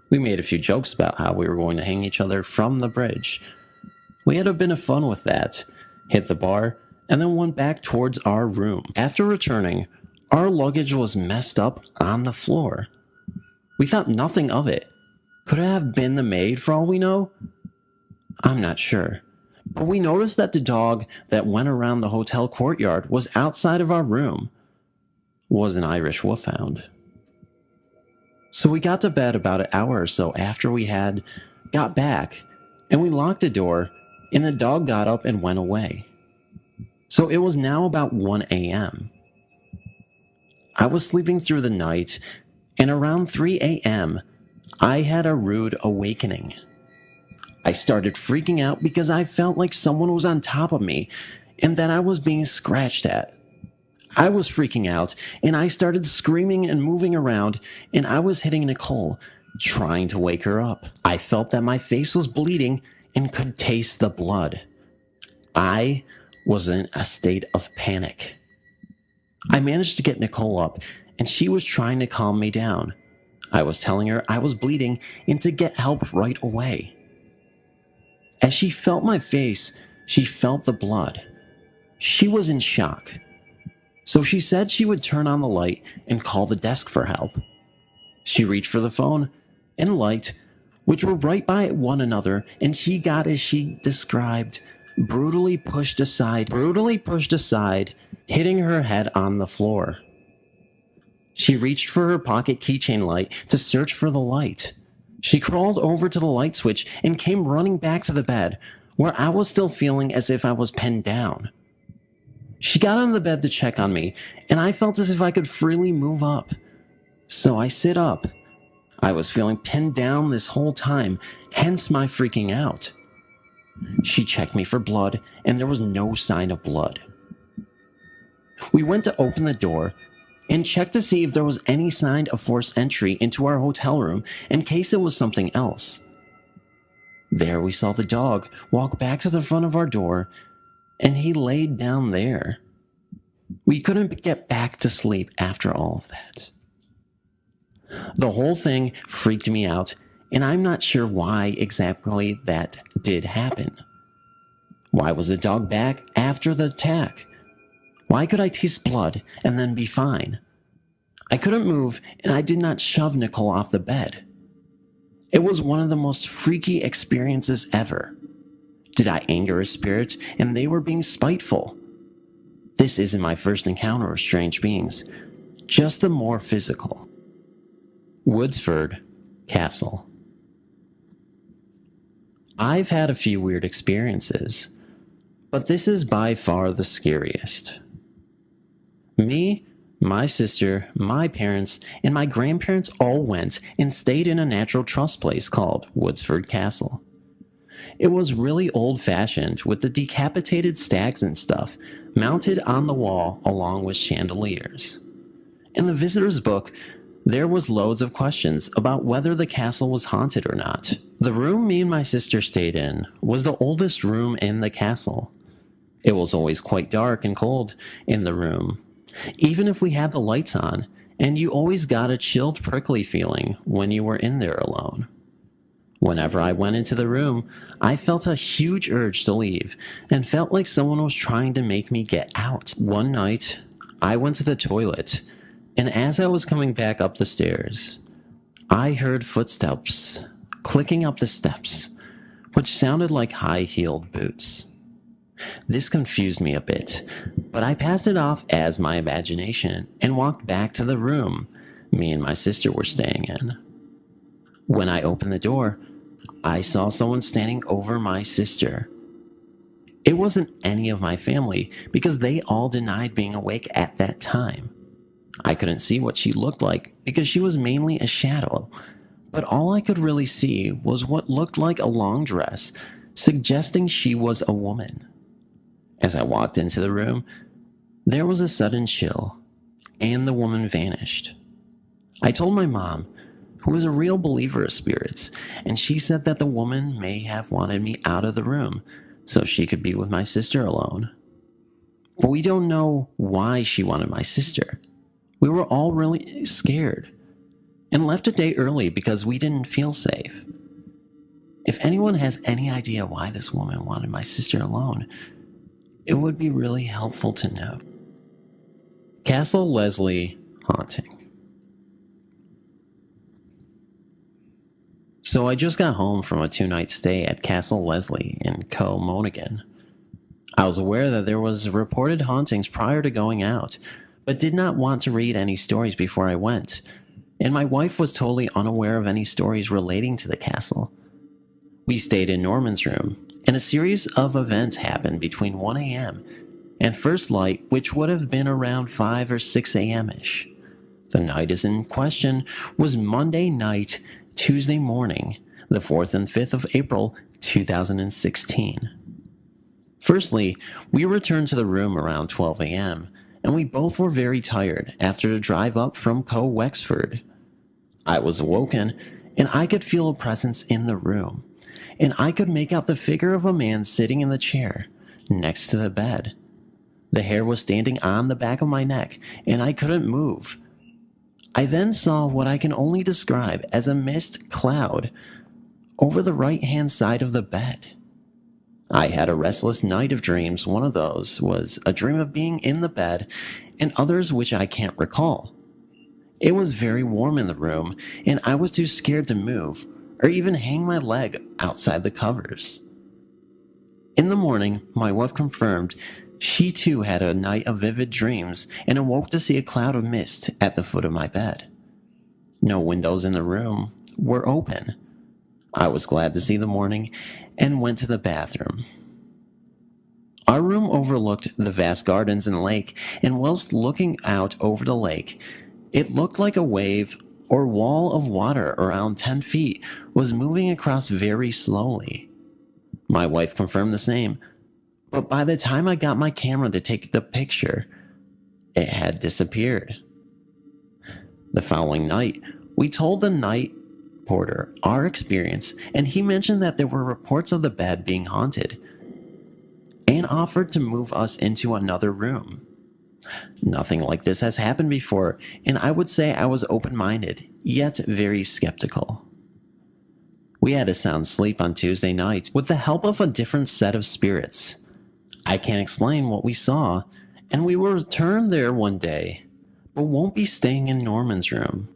We made a few jokes about how we were going to hang each other from the bridge. We had a bit of fun with that, hit the bar, and then went back towards our room. After returning, our luggage was messed up on the floor. We thought nothing of it. Could it have been the maid for all we know? I'm not sure. But we noticed that the dog that went around the hotel courtyard was outside of our room. Was an Irish wolfhound. So we got to bed about an hour or so after we had got back, and we locked the door, and the dog got up and went away. So it was now about 1 a.m. I was sleeping through the night, and around 3 a.m., I had a rude awakening. I started freaking out because I felt like someone was on top of me, and that I was being scratched at. I was freaking out, and I started screaming and moving around, and I was hitting Nicole, trying to wake her up. I felt that my face was bleeding and could taste the blood. I was in a state of panic. I managed to get Nicole up, and she was trying to calm me down. I was telling her I was bleeding and to get help right away. As she felt my face, she felt the blood. She was in shock. So she said she would turn on the light and call the desk for help. She reached for the phone and light, which were right by one another, and she got, as she described, brutally pushed aside, hitting her head on the floor. She reached for her pocket keychain light to search for the light. She crawled over to the light switch and came running back to the bed, where I was still feeling as if I was pinned down. She got on the bed to check on me, and I felt as if I could freely move up. So I sit up. I was feeling pinned down this whole time, hence my freaking out. She checked me for blood, and there was no sign of blood. We went to open the door and checked to see if there was any sign of forced entry into our hotel room in case it was something else. There we saw the dog walk back to the front of our door, and he laid down there. We couldn't get back to sleep after all of that. The whole thing freaked me out, and I'm not sure why exactly that did happen. Why was the dog back after the attack? Why could I taste blood and then be fine? I couldn't move, and I did not shove Nicole off the bed. It was one of the most freaky experiences ever. Did I anger a spirit and they were being spiteful? This isn't my first encounter with strange beings, just the more physical. Woodsford Castle. I've had a few weird experiences, but this is by far the scariest. Me, my sister, my parents, and my grandparents all went and stayed in a natural trust place called Woodsford Castle. It was really old-fashioned with the decapitated stags and stuff mounted on the wall along with chandeliers. In the visitor's book, there was loads of questions about whether the castle was haunted or not. The room me and my sister stayed in was the oldest room in the castle. It was always quite dark and cold in the room, even if we had the lights on, and you always got a chilled, prickly feeling when you were in there alone. Whenever I went into the room, I felt a huge urge to leave and felt like someone was trying to make me get out. One night, I went to the toilet, and as I was coming back up the stairs, I heard footsteps clicking up the steps, which sounded like high-heeled boots. This confused me a bit, but I passed it off as my imagination and walked back to the room me and my sister were staying in. When I opened the door, I saw someone standing over my sister. It wasn't any of my family because they all denied being awake at that time. I couldn't see what she looked like because she was mainly a shadow, but all I could really see was what looked like a long dress, suggesting she was a woman. As I walked into the room, there was a sudden chill, and the woman vanished. I told my mom, who was a real believer of spirits, and she said that the woman may have wanted me out of the room so she could be with my sister alone. But we don't know why she wanted my sister. We were all really scared and left a day early because we didn't feel safe. If anyone has any idea why this woman wanted my sister alone, it would be really helpful to know. Castle Leslie haunting. So I just got home from a 2-night stay at Castle Leslie in Co. Monaghan. I was aware that there was reported hauntings prior to going out, but did not want to read any stories before I went, and my wife was totally unaware of any stories relating to the castle. We stayed in Norman's room, and a series of events happened between 1 a.m. and first light, which would have been around 5 or 6 a.m.-ish. The night is in question was Monday night, Tuesday morning, the 4th and 5th of April, 2016. Firstly, we returned to the room around 12 a.m., and we both were very tired after the drive up from Co-Wexford. I was awoken, and I could feel a presence in the room, and I could make out the figure of a man sitting in the chair, next to the bed. The hair was standing on the back of my neck, and I couldn't move. I then saw what I can only describe as a mist cloud over the right-hand side of the bed. I had a restless night of dreams. One of those was a dream of being in the bed, and others which I can't recall. It was very warm in the room, and I was too scared to move or even hang my leg outside the covers. In the morning, my wife confirmed she too had a night of vivid dreams and awoke to see a cloud of mist at the foot of my bed. No windows in the room were open. I was glad to see the morning and went to the bathroom. Our room overlooked the vast gardens and lake, and whilst looking out over the lake, it looked like a wave or wall of water around 10 feet was moving across very slowly. My wife confirmed the same, but by the time I got my camera to take the picture, it had disappeared. The following night, we told the night porter our experience, and he mentioned that there were reports of the bed being haunted and offered to move us into another room. Nothing like this has happened before, and I would say I was open-minded, yet very skeptical. We had a sound sleep on Tuesday night with the help of a different set of spirits. I can't explain what we saw, and we will return there one day, but won't be staying in Norman's room.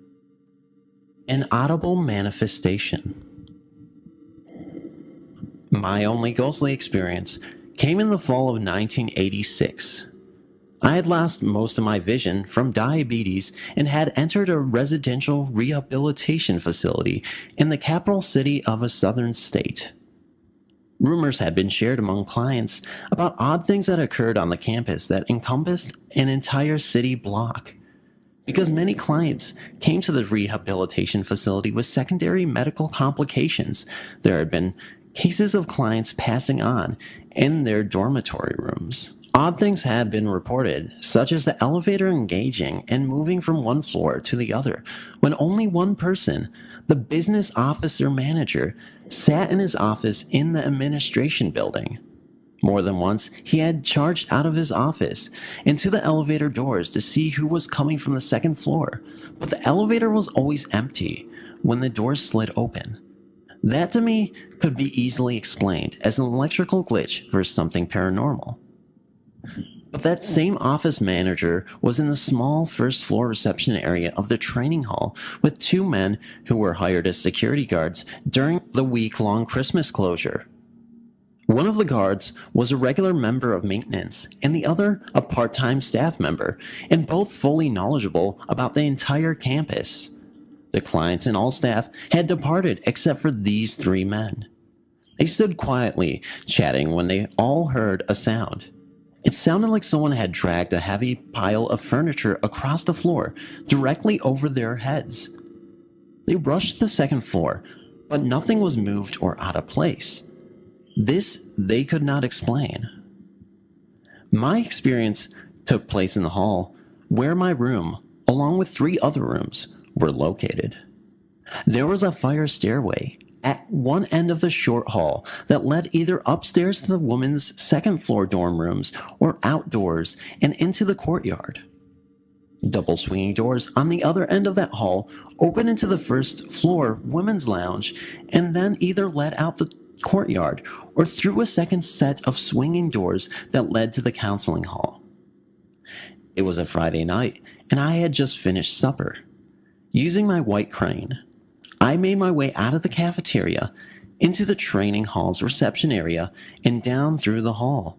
An audible manifestation. My only ghostly experience came in the fall of 1986. I had lost most of my vision from diabetes and had entered a residential rehabilitation facility in the capital city of a southern state. Rumors had been shared among clients about odd things that occurred on the campus that encompassed an entire city block. Because many clients came to the rehabilitation facility with secondary medical complications, there had been cases of clients passing on in their dormitory rooms. Odd things had been reported, such as the elevator engaging and moving from one floor to the other, when only one person, the business officer manager, sat in his office in the administration building. More than once, he had charged out of his office into the elevator doors to see who was coming from the second floor, but the elevator was always empty when the doors slid open. That to me could be easily explained as an electrical glitch versus something paranormal. But that same office manager was in the small first floor reception area of the training hall with two men who were hired as security guards during the week-long Christmas closure. One of the guards was a regular member of maintenance and the other a part-time staff member, and both fully knowledgeable about the entire campus. The clients and all staff had departed except for these three men. They stood quietly, chatting when they all heard a sound. It sounded like someone had dragged a heavy pile of furniture across the floor, directly over their heads. They rushed to the second floor, but nothing was moved or out of place. This they could not explain. My experience took place in the hall, where my room, along with three other rooms, were located. There was a fire stairway at one end of the short hall that led either upstairs to the women's second floor dorm rooms or outdoors and into the courtyard. Double swinging doors on the other end of that hall opened into the first floor women's lounge and then either led out the courtyard or through a second set of swinging doors that led to the counseling hall. It was a Friday night and I had just finished supper. Using my white crane, I made my way out of the cafeteria, into the training hall's reception area, and down through the hall,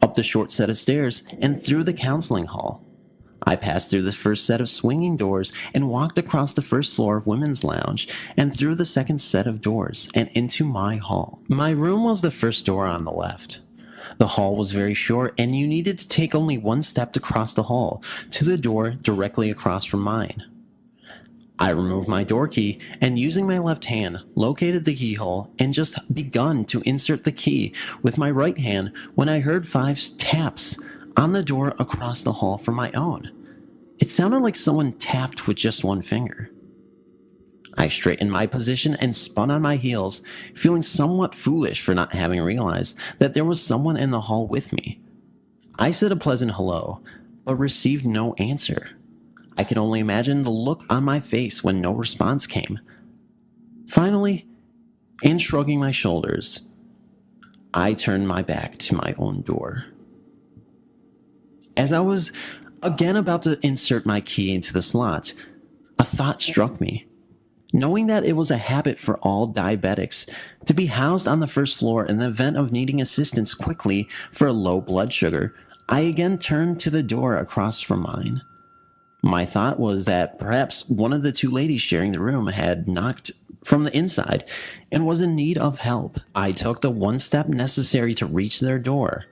up the short set of stairs, and through the counseling hall. I passed through the first set of swinging doors and walked across the first floor women's lounge and through the second set of doors and into my hall. My room was the first door on the left. The hall was very short and you needed to take only one step to cross the hall to the door directly across from mine. I removed my door key and using my left hand located the keyhole and just begun to insert the key with my right hand when I heard 5 taps on the door across the hall from my own. It sounded like someone tapped with just one finger. I straightened my position and spun on my heels, feeling somewhat foolish for not having realized that there was someone in the hall with me. I said a pleasant hello, but received no answer. I could only imagine the look on my face when no response came. Finally, and shrugging my shoulders, I turned my back to my own door. As I was again about to insert my key into the slot, a thought struck me. Knowing that it was a habit for all diabetics to be housed on the first floor in the event of needing assistance quickly for low blood sugar, I again turned to the door across from mine. My thought was that perhaps one of the two ladies sharing the room had knocked from the inside and was in need of help. I took the one step necessary to reach their door.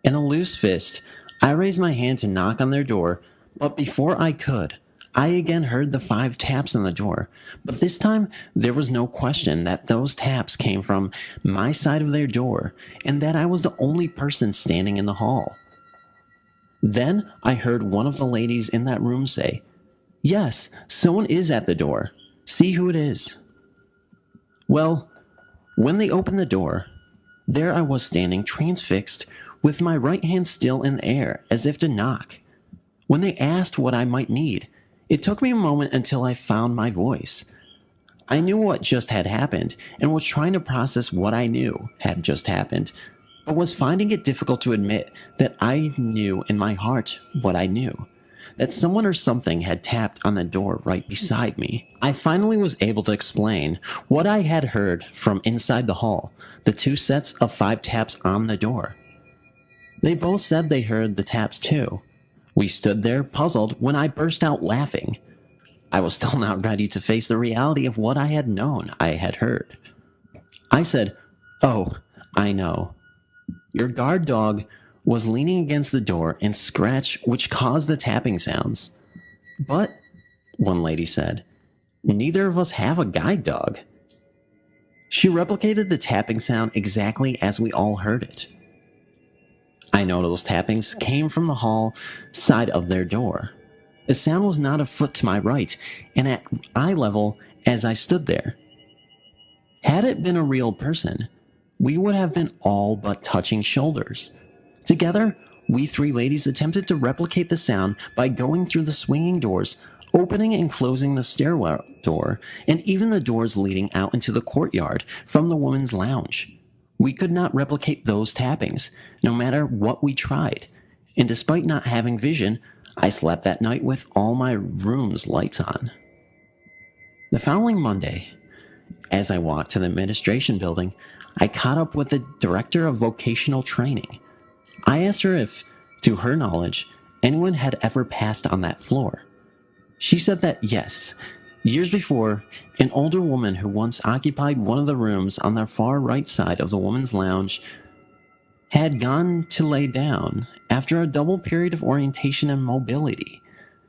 In a loose fist, I raised my hand to knock on their door, but before I could, I again heard the 5 taps on the door, but this time there was no question that those taps came from my side of their door and that I was the only person standing in the hall. Then I heard one of the ladies in that room say, "Yes, someone is at the door. See who it is." Well, when they opened the door, there I was standing transfixed with my right hand still in the air as if to knock. When they asked what I might need, it took me a moment until I found my voice. I knew what just had happened and was trying to process what I knew had just happened, but was finding it difficult to admit that I knew in my heart what I knew, that someone or something had tapped on the door right beside me. I finally was able to explain what I had heard from inside the hall, the 2 sets of 5 taps on the door. They both said they heard the taps too. We stood there puzzled when I burst out laughing. I was still not ready to face the reality of what I had known I had heard. I said, "Oh, I know. Your guard dog was leaning against the door and scratched, which caused the tapping sounds." "But," one lady said, "neither of us have a guide dog." She replicated the tapping sound exactly as we all heard it. I know those tappings came from the hall side of their door. The sound was not a foot to my right and at eye level as I stood there. Had it been a real person, we would have been all but touching shoulders. Together, we 3 ladies attempted to replicate the sound by going through the swinging doors, opening and closing the stairwell door, and even the doors leading out into the courtyard from the women's lounge. We could not replicate those tappings, no matter what we tried, and despite not having vision, I slept that night with all my room's lights on. The following Monday, as I walked to the administration building, I caught up with the director of vocational training. I asked her if, to her knowledge, anyone had ever passed on that floor. She said that yes, years before, an older woman who once occupied one of the rooms on the far right side of the women's lounge had gone to lay down after a double period of orientation and mobility,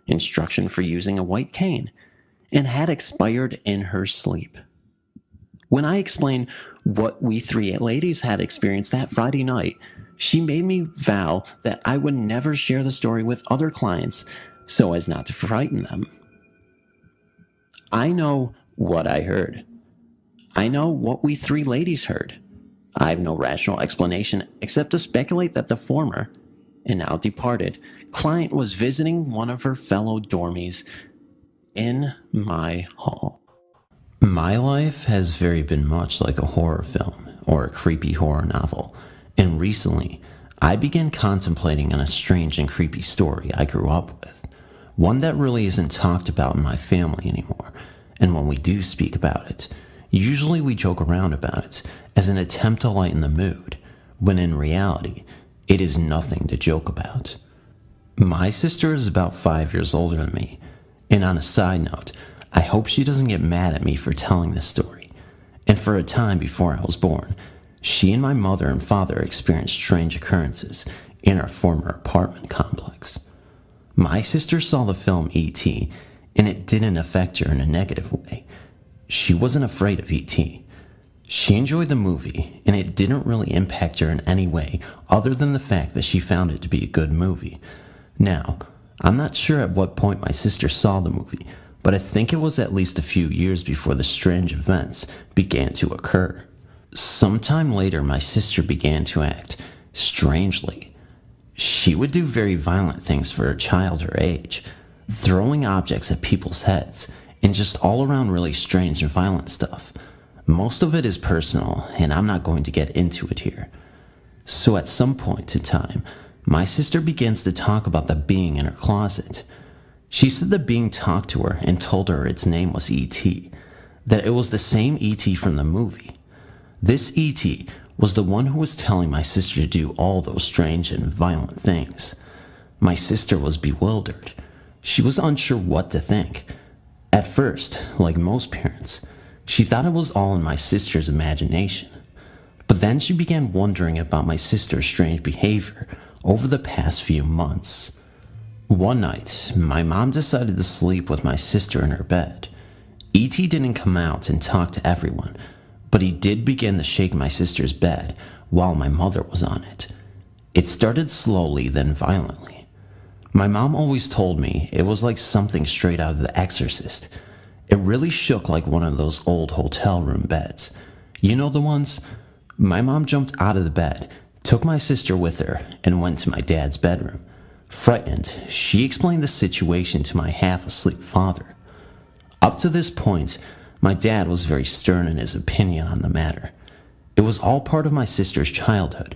instruction for using a white cane, and had expired in her sleep. When I explained what we 3 ladies had experienced that Friday night, she made me vow that I would never share the story with other clients so as not to frighten them. I know what I heard. I know what we 3 ladies heard. I have no rational explanation except to speculate that the former, and now departed, client was visiting one of her fellow dormies in my hall. My life has very been much like a horror film or a creepy horror novel, and recently I began contemplating on a strange and creepy story I grew up with, one that really isn't talked about in my family anymore, and when we do speak about it, usually we joke around about it as an attempt to lighten the mood, when in reality, it is nothing to joke about. My sister is about 5 years older than me, and on a side note, I hope she doesn't get mad at me for telling this story. And for a time before I was born, she and my mother and father experienced strange occurrences in our former apartment complex. My sister saw the film E.T., and it didn't affect her in a negative way. She wasn't afraid of E.T. She enjoyed the movie, and it didn't really impact her in any way other than the fact that she found it to be a good movie. Now, I'm not sure at what point my sister saw the movie, but I think it was at least a few years before the strange events began to occur. Sometime later, my sister began to act strangely. She would do very violent things for a child her age, throwing objects at people's heads, and just all around really strange and violent stuff. Most of it is personal, and I'm not going to get into it here. So at some point in time, my sister begins to talk about the being in her closet. She said the being talked to her and told her its name was E.T., that it was the same E.T. from the movie. This E.T. was the one who was telling my sister to do all those strange and violent things. My sister was bewildered. She was unsure what to think. At first, like most parents, she thought it was all in my sister's imagination. But then she began wondering about my sister's strange behavior over the past few months. One night, my mom decided to sleep with my sister in her bed. E.T. didn't come out and talk to everyone, but he did begin to shake my sister's bed while my mother was on it. It started slowly, then violently. My mom always told me it was like something straight out of The Exorcist. It really shook like one of those old hotel room beds. You know the ones? My mom jumped out of the bed, took my sister with her, and went to my dad's bedroom. Frightened, she explained the situation to my half-asleep father. Up to this point, my dad was very stern in his opinion on the matter. It was all part of my sister's childhood.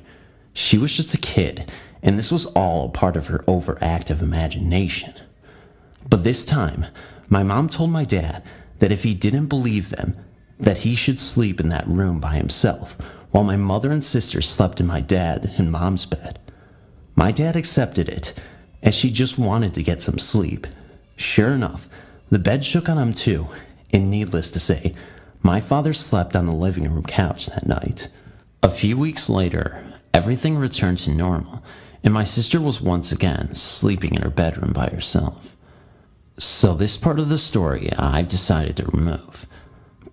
She was just a kid, and this was all a part of her overactive imagination. But this time, my mom told my dad that if he didn't believe them, that he should sleep in that room by himself, while my mother and sister slept in my dad and mom's bed. My dad accepted it, as she just wanted to get some sleep. Sure enough, the bed shook on him too, and needless to say, my father slept on the living room couch that night. A few weeks later, everything returned to normal, and my sister was once again sleeping in her bedroom by herself. So this part of the story I've decided to remove.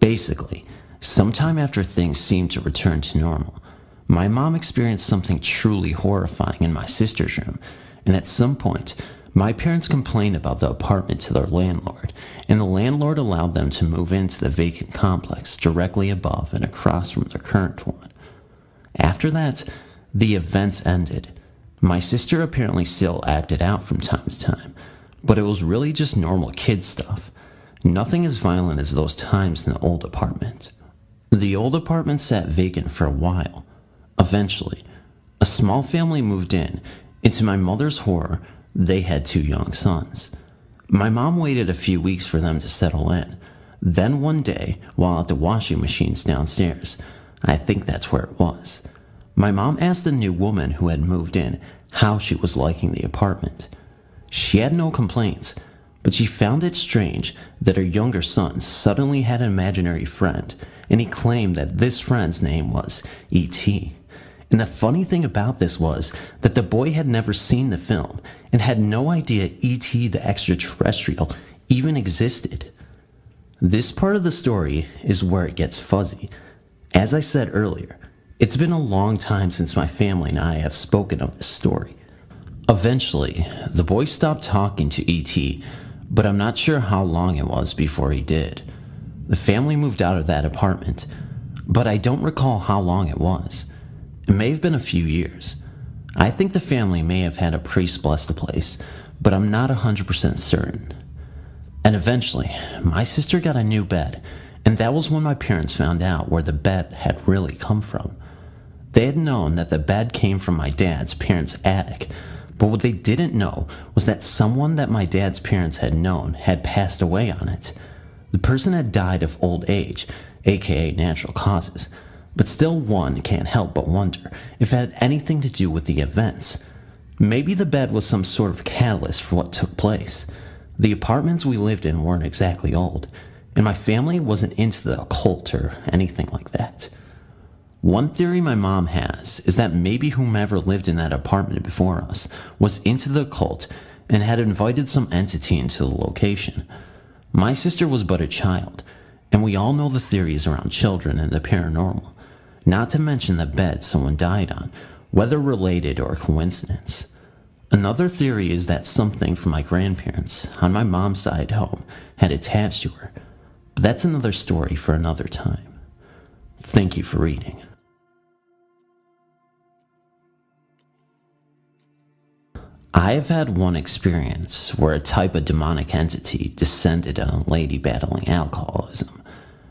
Basically, sometime after things seemed to return to normal, my mom experienced something truly horrifying in my sister's room, and at some point, my parents complained about the apartment to their landlord, and the landlord allowed them to move into the vacant complex directly above and across from their current one. After that, the events ended. My sister apparently still acted out from time to time, but it was really just normal kid stuff. Nothing as violent as those times in the old apartment. The old apartment sat vacant for a while. Eventually, a small family moved in, and to my mother's horror, they had 2 young sons. My mom waited a few weeks for them to settle in. Then one day, while at the washing machines downstairs, I think that's where it was, my mom asked the new woman who had moved in how she was liking the apartment. She had no complaints, but she found it strange that her younger son suddenly had an imaginary friend, and he claimed that this friend's name was E.T. And the funny thing about this was that the boy had never seen the film and had no idea E.T. the extraterrestrial even existed. This part of the story is where it gets fuzzy. As I said earlier, it's been a long time since my family and I have spoken of this story. Eventually, the boy stopped talking to E.T., but I'm not sure how long it was before he did. The family moved out of that apartment, but I don't recall how long it was. It may have been a few years. I think the family may have had a priest bless the place, but I'm not 100% certain. And eventually, my sister got a new bed, and that was when my parents found out where the bed had really come from. They had known that the bed came from my dad's parents' attic, but what they didn't know was that someone that my dad's parents had known had passed away on it. The person had died of old age, aka natural causes, but still one can't help but wonder if it had anything to do with the events. Maybe the bed was some sort of catalyst for what took place. The apartments we lived in weren't exactly old, and my family wasn't into the occult or anything like that. One theory my mom has is that maybe whomever lived in that apartment before us was into the occult and had invited some entity into the location. My sister was but a child, and we all know the theories around children and the paranormal, not to mention the bed someone died on, whether related or coincidence. Another theory is that something from my grandparents on my mom's side home had attached to her, but that's another story for another time. Thank you for reading. I have had one experience where a type of demonic entity descended on a lady battling alcoholism.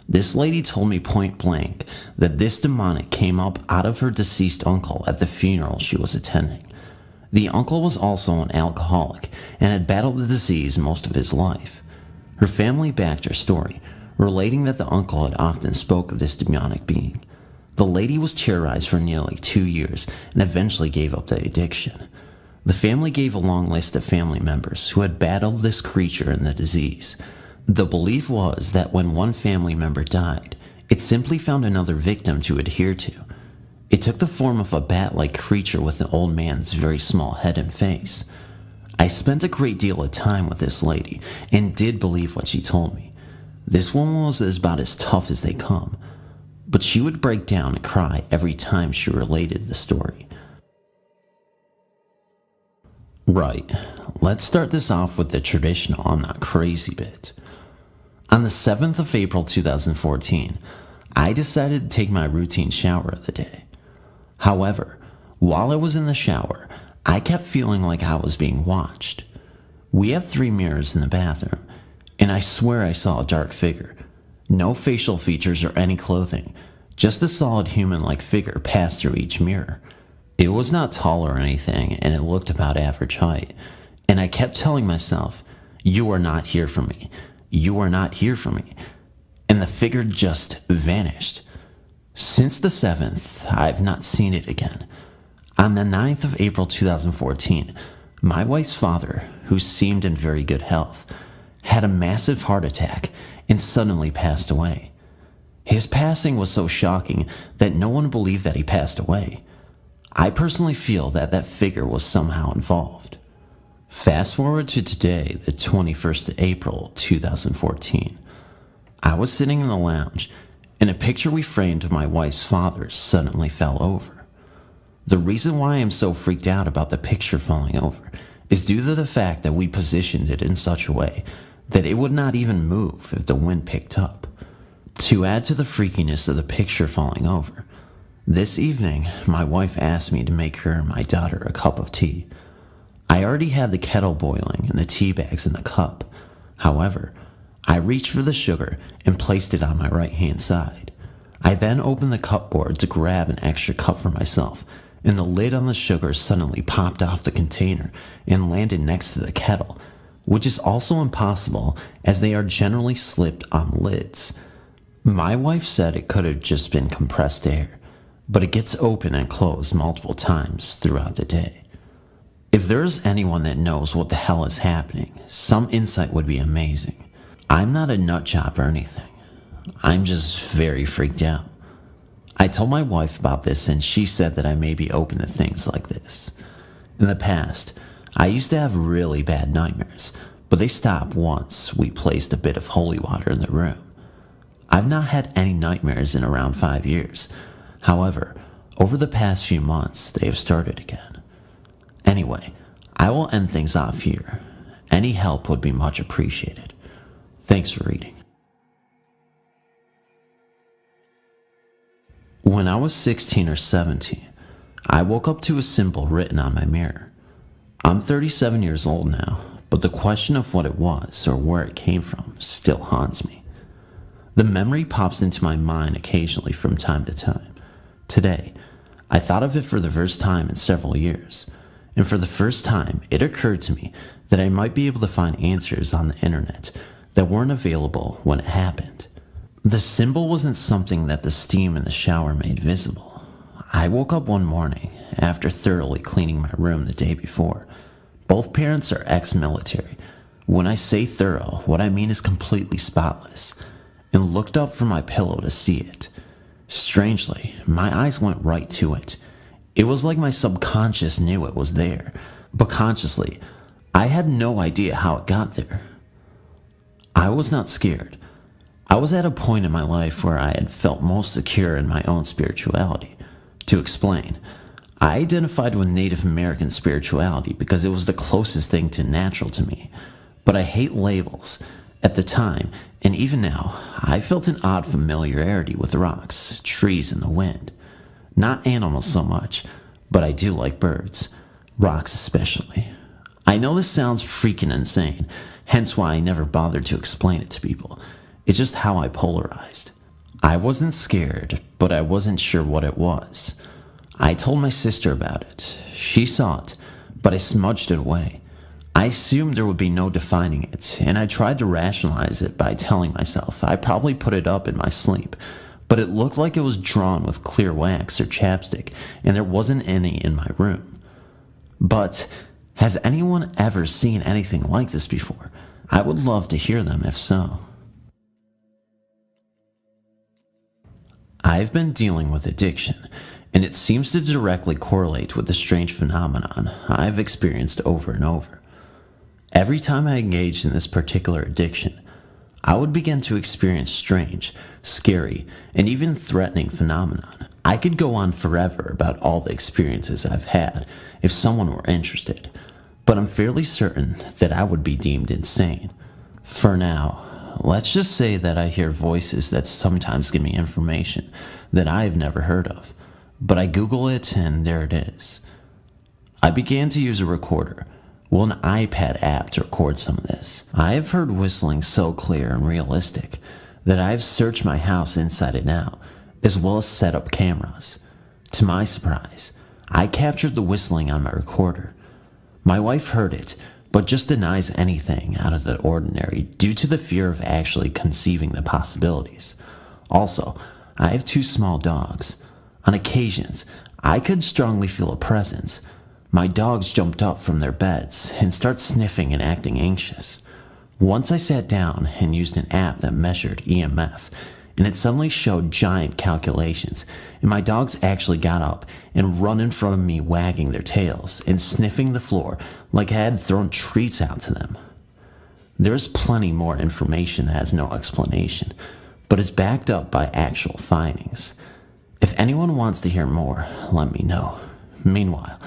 This lady told me point blank that this demonic came up out of her deceased uncle at the funeral she was attending. The uncle was also an alcoholic and had battled the disease most of his life. Her family backed her story, relating that the uncle had often spoke of this demonic being. The lady was terrorized for nearly 2 years and eventually gave up the addiction. The family gave a long list of family members who had battled this creature and the disease. The belief was that when one family member died, it simply found another victim to adhere to. It took the form of a bat-like creature with an old man's very small head and face. I spent a great deal of time with this lady and did believe what she told me. This woman was about as tough as they come, but she would break down and cry every time she related the story. Right, let's start this off with the traditional I'm not crazy bit. On the 7th of April 2014, I decided to take my routine shower of the day. However, while I was in the shower, I kept feeling like I was being watched. We have 3 mirrors in the bathroom, and I swear I saw a dark figure. No facial features or any clothing, just a solid human-like figure pass through each mirror. It was not tall or anything, and it looked about average height, and I kept telling myself, "You are not here for me. You are not here for me." And the figure just vanished. Since the 7th, I've not seen it again. On the 9th of April 2014, my wife's father, who seemed in very good health, had a massive heart attack and suddenly passed away. His passing was so shocking that no one believed that he passed away. I personally feel that that figure was somehow involved. Fast forward to today, the 21st of April 2014. I was sitting in the lounge, and a picture we framed of my wife's father suddenly fell over. The reason why I'm so freaked out about the picture falling over is due to the fact that we positioned it in such a way that it would not even move if the wind picked up. To add to the freakiness of the picture falling over, this evening my wife asked me to make her and my daughter a cup of tea. I already had the kettle boiling and the tea bags in the cup. However, I reached for the sugar and placed it on my right-hand side. I then opened the cupboard to grab an extra cup for myself, and the lid on the sugar suddenly popped off the container and landed next to the kettle, which is also impossible as they are generally slipped on lids. My wife said it could have just been compressed air, but it gets open and closed multiple times throughout the day. If there's anyone that knows what the hell is happening, some insight would be amazing. I'm not a nut job or anything. I'm just very freaked out. I told my wife about this and she said that I may be open to things like this. In the past, I used to have really bad nightmares, but they stopped once we placed a bit of holy water in the room. I've not had any nightmares in around 5 years. However, over the past few months, they have started again. Anyway, I will end things off here. Any help would be much appreciated. Thanks for reading. When I was 16 or 17, I woke up to a symbol written on my mirror. I'm 37 years old now, but the question of what it was or where it came from still haunts me. The memory pops into my mind occasionally from time to time. Today, I thought of it for the first time in several years, and for the first time it occurred to me that I might be able to find answers on the internet that weren't available when it happened. The symbol wasn't something that the steam in the shower made visible. I woke up one morning after thoroughly cleaning my room the day before. Both parents are ex-military. When I say thorough, what I mean is completely spotless, and looked up from my pillow to see it. Strangely, my eyes went right to it. It was like my subconscious knew it was there, but consciously, I had no idea how it got there. I was not scared. I was at a point in my life where I had felt most secure in my own spirituality. To explain, I identified with Native American spirituality because it was the closest thing to natural to me, but I hate labels. At the time, and even now, I felt an odd familiarity with rocks, trees, and the wind. Not animals so much, but I do like birds, rocks especially. I know this sounds freaking insane, hence why I never bothered to explain it to people. It's just how I polarized. I wasn't scared, but I wasn't sure what it was. I told my sister about it. She saw it, but I smudged it away. I assumed there would be no defining it, and I tried to rationalize it by telling myself I probably put it up in my sleep, but it looked like it was drawn with clear wax or chapstick, and there wasn't any in my room. But has anyone ever seen anything like this before? I would love to hear them if so. I've been dealing with addiction, and it seems to directly correlate with the strange phenomenon I've experienced over and over. Every time I engaged in this particular addiction, I would begin to experience strange, scary, and even threatening phenomenon. I could go on forever about all the experiences I've had if someone were interested, but I'm fairly certain that I would be deemed insane. For now, let's just say that I hear voices that sometimes give me information that I have never heard of, but I Google it and there it is. I began to use a recorder, an iPad app to record some of this. I have heard whistling so clear and realistic that I have searched my house inside and out, as well as set up cameras. To my surprise, I captured the whistling on my recorder. My wife heard it, but just denies anything out of the ordinary due to the fear of actually conceiving the possibilities. Also, I have 2 small dogs. On occasions, I could strongly feel a presence. My dogs jumped up from their beds and started sniffing and acting anxious. Once I sat down and used an app that measured EMF, and it suddenly showed giant calculations, and my dogs actually got up and run in front of me wagging their tails and sniffing the floor like I had thrown treats out to them. There is plenty more information that has no explanation, but is backed up by actual findings. If anyone wants to hear more, let me know. Meanwhile,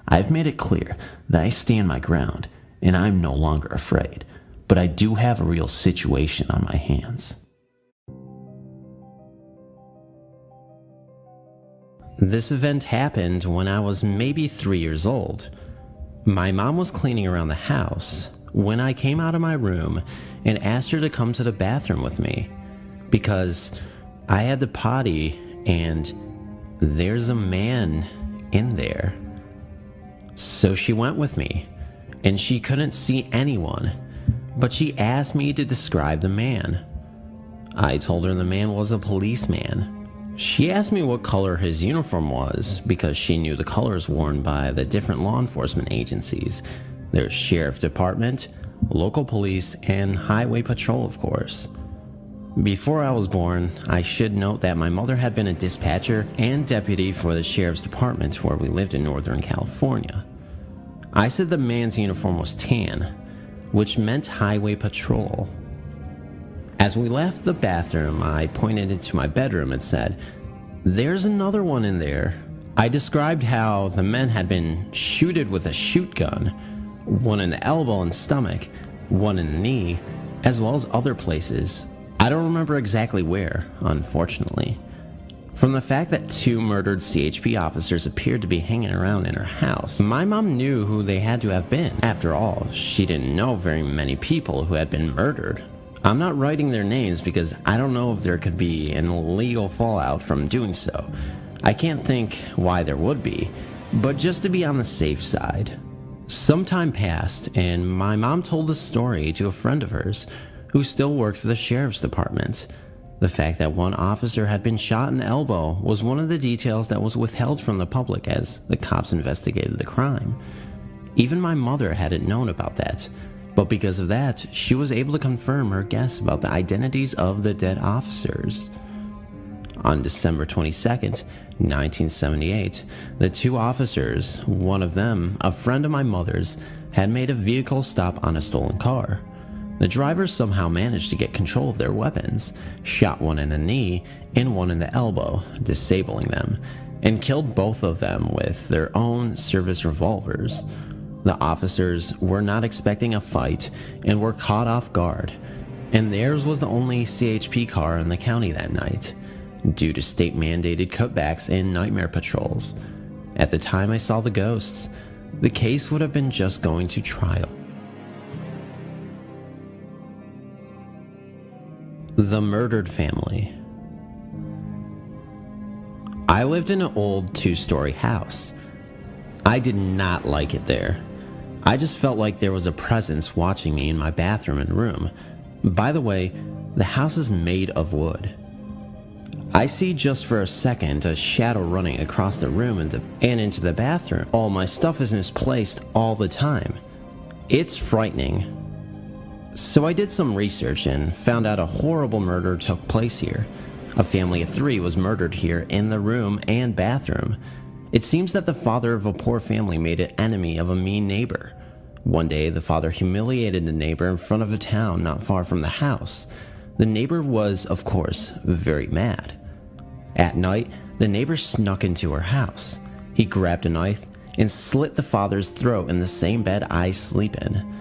I've made it clear that I stand my ground, and I'm no longer afraid, but I do have a real situation on my hands. This event happened when I was maybe 3 years old. My mom was cleaning around the house when I came out of my room and asked her to come to the bathroom with me because I had to potty and there's a man in there. So she went with me, and she couldn't see anyone, but she asked me to describe the man. I told her the man was a policeman. She asked me what color his uniform was because she knew the colors worn by the different law enforcement agencies. There's sheriff department, local police, and highway patrol, of course. Before I was born, I should note that my mother had been a dispatcher and deputy for the sheriff's department where we lived in Northern California. I said the man's uniform was tan, which meant highway patrol. As we left the bathroom, I pointed into my bedroom and said, "There's another one in there." I described how the men had been shooted with a shoot gun, one in the elbow and stomach, one in the knee, as well as other places. I don't remember exactly where, unfortunately. From the fact that 2 murdered CHP officers appeared to be hanging around in her house, my mom knew who they had to have been. After all, she didn't know very many people who had been murdered. I'm not writing their names because I don't know if there could be an legal fallout from doing so. I can't think why there would be, but just to be on the safe side. Some time passed, and my mom told the story to a friend of hers who still worked for the sheriff's department. The fact that one officer had been shot in the elbow was one of the details that was withheld from the public as the cops investigated the crime. Even my mother hadn't known about that, but because of that, she was able to confirm her guess about the identities of the dead officers. On December 22nd, 1978, the 2 officers, one of them a friend of my mother's, had made a vehicle stop on a stolen car. The drivers somehow managed to get control of their weapons, shot one in the knee and one in the elbow, disabling them, and killed both of them with their own service revolvers. The officers were not expecting a fight and were caught off guard, and theirs was the only CHP car in the county that night, due to state-mandated cutbacks and nightmare patrols. At the time I saw the ghosts, the case would have been just going to trial. The murdered family. I lived in an old 2-story house. I did not like it there. I just felt like there was a presence watching me in my bathroom and room. By the way, the house is made of wood. I see just for a second a shadow running across the room and into the bathroom. All my stuff is misplaced all the time. It's frightening. So I did some research and found out a horrible murder took place here. A family of 3 was murdered here in the room and bathroom. It seems that the father of a poor family made an enemy of a mean neighbor. One day, the father humiliated the neighbor in front of a town not far from the house. The neighbor was, of course, very mad. At night, the neighbor snuck into her house. He grabbed a knife and slit the father's throat in the same bed I sleep in.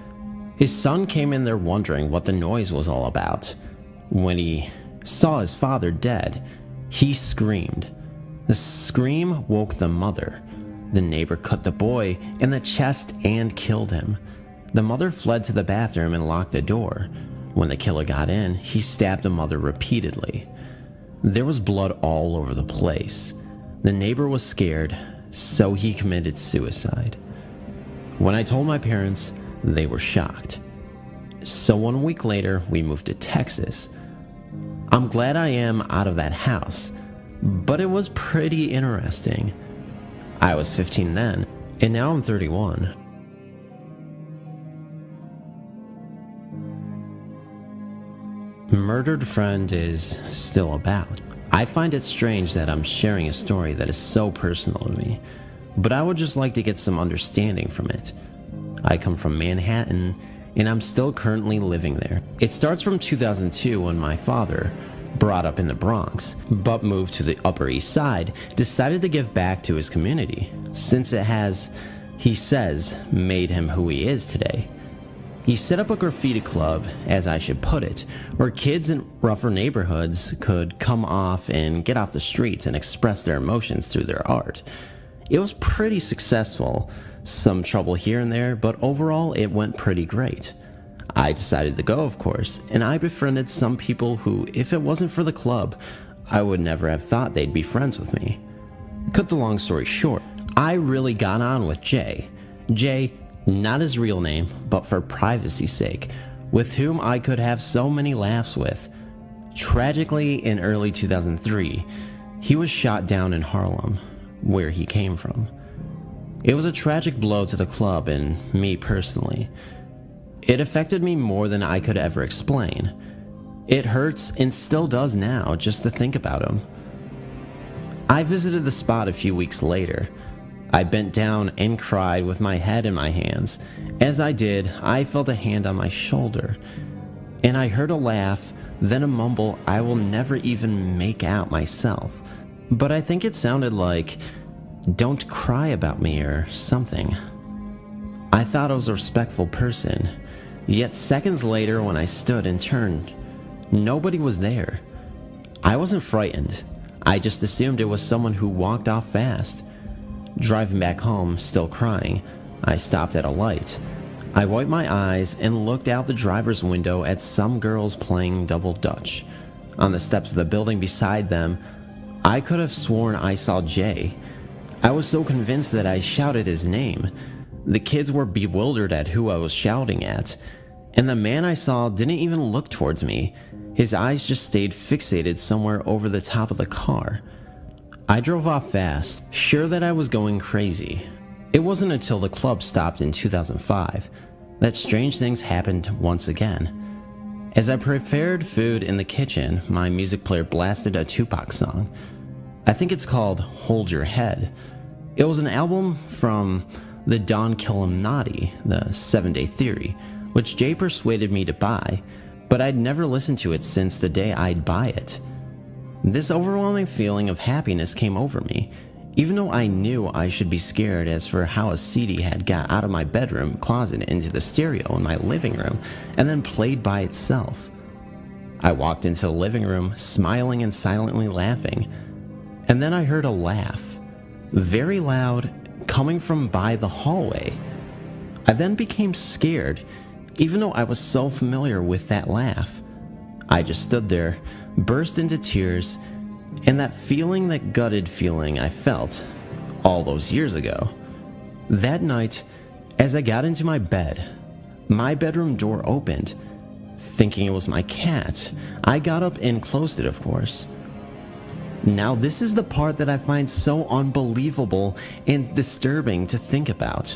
His son came in there wondering what the noise was all about. When he saw his father dead, he screamed. The scream woke the mother. The neighbor cut the boy in the chest and killed him. The mother fled to the bathroom and locked the door. When the killer got in, he stabbed the mother repeatedly. There was blood all over the place. The neighbor was scared, so he committed suicide. When I told my parents, they were shocked. So 1 week later, we moved to Texas. I'm glad I am out of that house, but it was pretty interesting. I was 15 then, and now I'm 31. Murdered friend is still about. I find it strange that I'm sharing a story that is so personal to me, but I would just like to get some understanding from it. I come from Manhattan, and I'm still currently living there. It starts from 2002 when my father, brought up in the Bronx, but moved to the Upper East Side, decided to give back to his community, since it has, he says, made him who he is today. He set up a graffiti club, as I should put it, where kids in rougher neighborhoods could come off and get off the streets and express their emotions through their art. It was pretty successful, some trouble here and there, but overall it went pretty great. I decided to go, of course, and I befriended some people who, if it wasn't for the club, I would never have thought they'd be friends with me. Cut the long story short, I really got on with Jay. Jay, not his real name, but for privacy's sake, with whom I could have so many laughs with. Tragically, in early 2003, he was shot down in Harlem, where he came from. It was a tragic blow to the club and me personally. It affected me more than I could ever explain. It hurts and still does now just to think about him. I visited the spot a few weeks later. I bent down and cried with my head in my hands. As I did, I felt a hand on my shoulder, and I heard a laugh, then a mumble I will never even make out myself. But I think it sounded like, "Don't cry about me" or something. I thought I was a respectful person, yet seconds later when I stood and turned, nobody was there. I wasn't frightened. I just assumed it was someone who walked off fast. Driving back home, still crying, I stopped at a light. I wiped my eyes and looked out the driver's window at some girls playing double dutch. On the steps of the building beside them, I could have sworn I saw Jay. I was so convinced that I shouted his name. The kids were bewildered at who I was shouting at, and the man I saw didn't even look towards me. His eyes just stayed fixated somewhere over the top of the car. I drove off fast, sure that I was going crazy. It wasn't until the club stopped in 2005 that strange things happened once again. As I prepared food in the kitchen, my music player blasted a Tupac song. I think it's called Hold Your Head. It was an album from the Don Killuminati, the 7 Day Theory, which Jay persuaded me to buy, but I'd never listened to it since the day I'd buy it. This overwhelming feeling of happiness came over me, even though I knew I should be scared as for how a CD had got out of my bedroom closet into the stereo in my living room and then played by itself. I walked into the living room, smiling and silently laughing, and then I heard a laugh, very loud, coming from by the hallway. I then became scared, even though I was so familiar with that laugh. I just stood there, burst into tears, and that feeling, that gutted feeling I felt all those years ago. That night, as I got into my bed, my bedroom door opened. Thinking it was my cat, I got up and closed it, of course. Now this is the part that I find so unbelievable and disturbing to think about.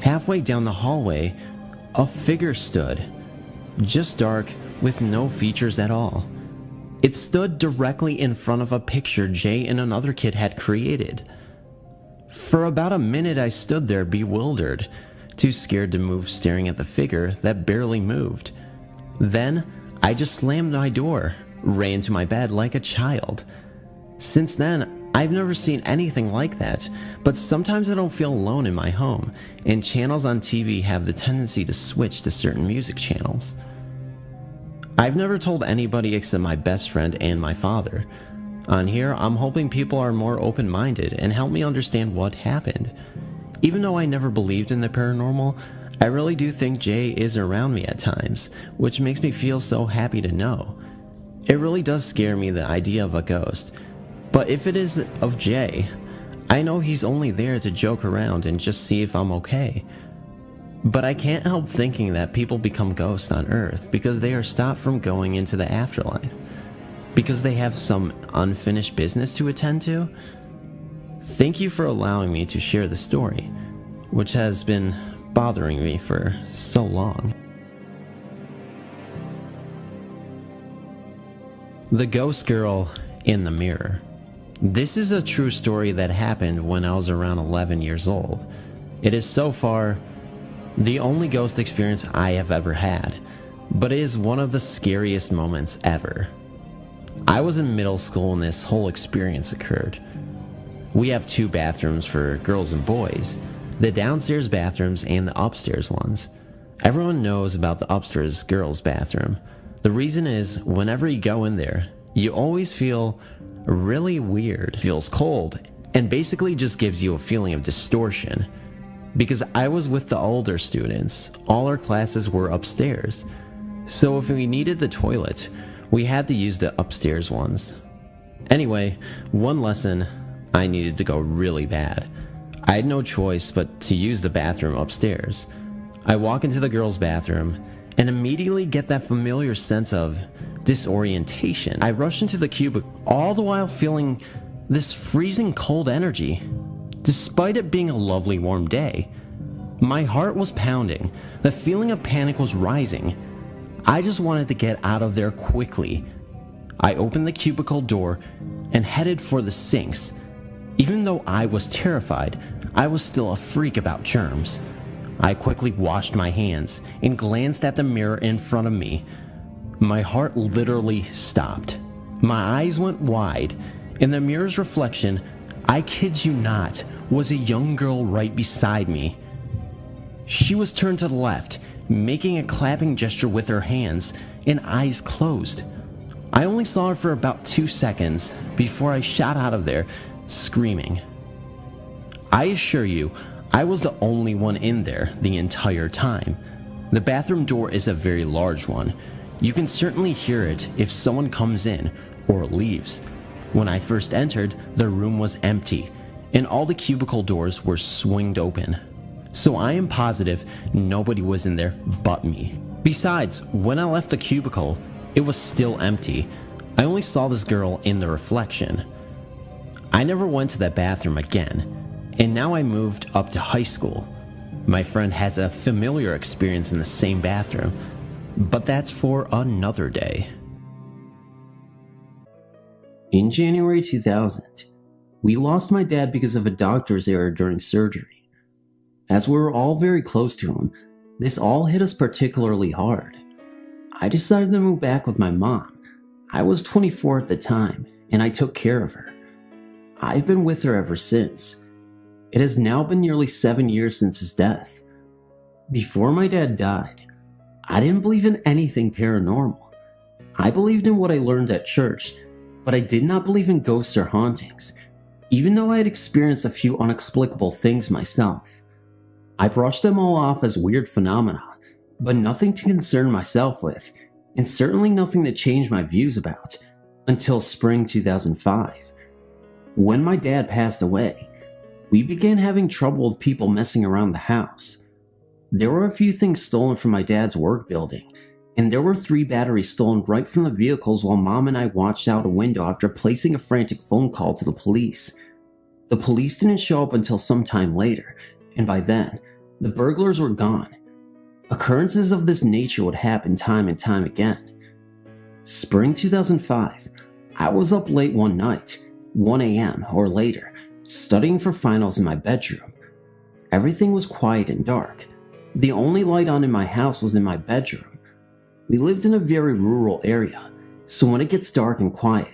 Halfway down the hallway, a figure stood, just dark with no features at all. It stood directly in front of a picture Jay and another kid had created. For about a minute I stood there bewildered, too scared to move, staring at the figure that barely moved. Then I just slammed my door, ran to my bed like a child. Since then, I've never seen anything like that, but sometimes I don't feel alone in my home, and channels on TV have the tendency to switch to certain music channels. I've never told anybody except my best friend and my father. On here, I'm hoping people are more open-minded and help me understand what happened. Even though I never believed in the paranormal, I really do think Jay is around me at times, which makes me feel so happy to know. It really does scare me, the idea of a ghost, but if it is of Jay, I know he's only there to joke around and just see if I'm okay. But I can't help thinking that people become ghosts on Earth because they are stopped from going into the afterlife, because they have some unfinished business to attend to. Thank you for allowing me to share the story, which has been bothering me for so long. The Ghost Girl in the Mirror. This is a true story that happened when I was around 11 years old. It is so far the only ghost experience I have ever had, but it is one of the scariest moments ever. I was in middle school when this whole experience occurred. We have two bathrooms for girls and boys, the downstairs bathrooms and the upstairs ones. Everyone knows about the upstairs girls' bathroom. The reason is, whenever you go in there, you always feel really weird. It feels cold, and basically just gives you a feeling of distortion. Because I was with the older students, all our classes were upstairs. So if we needed the toilet, we had to use the upstairs ones. Anyway, one lesson, I needed to go really bad. I had no choice but to use the bathroom upstairs. I walk into the girls' bathroom and immediately get that familiar sense of disorientation. I rush into the cubicle, all the while feeling this freezing cold energy. Despite it being a lovely warm day, my heart was pounding. The feeling of panic was rising. I just wanted to get out of there quickly. I opened the cubicle door and headed for the sinks. Even though I was terrified, I was still a freak about germs. I quickly washed my hands and glanced at the mirror in front of me. My heart literally stopped. My eyes went wide. In the mirror's reflection, I kid you not, was a young girl right beside me. She was turned to the left, making a clapping gesture with her hands and eyes closed. I only saw her for about 2 seconds before I shot out of there, screaming. I assure you, I was the only one in there the entire time. The bathroom door is a very large one. You can certainly hear it if someone comes in or leaves. When I first entered, the room was empty, and all the cubicle doors were swinged open. So I am positive nobody was in there but me. Besides, when I left the cubicle, it was still empty. I only saw this girl in the reflection. I never went to that bathroom again, and now I moved up to high school. My friend has a familiar experience in the same bathroom, but that's for another day. In January 2000, we lost my dad because of a doctor's error during surgery. As we were all very close to him, this all hit us particularly hard. I decided to move back with my mom. I was 24 at the time, and I took care of her. I've been with her ever since. It has now been nearly 7 years since his death. Before my dad died, I didn't believe in anything paranormal. I believed in what I learned at church, but I did not believe in ghosts or hauntings, even though I had experienced a few inexplicable things myself. I brushed them all off as weird phenomena, but nothing to concern myself with, and certainly nothing to change my views about, until spring 2005. When my dad passed away, we began having trouble with people messing around the house. There were a few things stolen from my dad's work building, and there were 3 batteries stolen right from the vehicles while Mom and I watched out a window after placing a frantic phone call to the police. The police didn't show up until some time later, and by then, the burglars were gone. Occurrences of this nature would happen time and time again. Spring 2005, I was up late one night, 1 a.m. or later, studying for finals in my bedroom. Everything was quiet and dark. The only light on in my house was in my bedroom. We lived in a very rural area, so when it gets dark and quiet,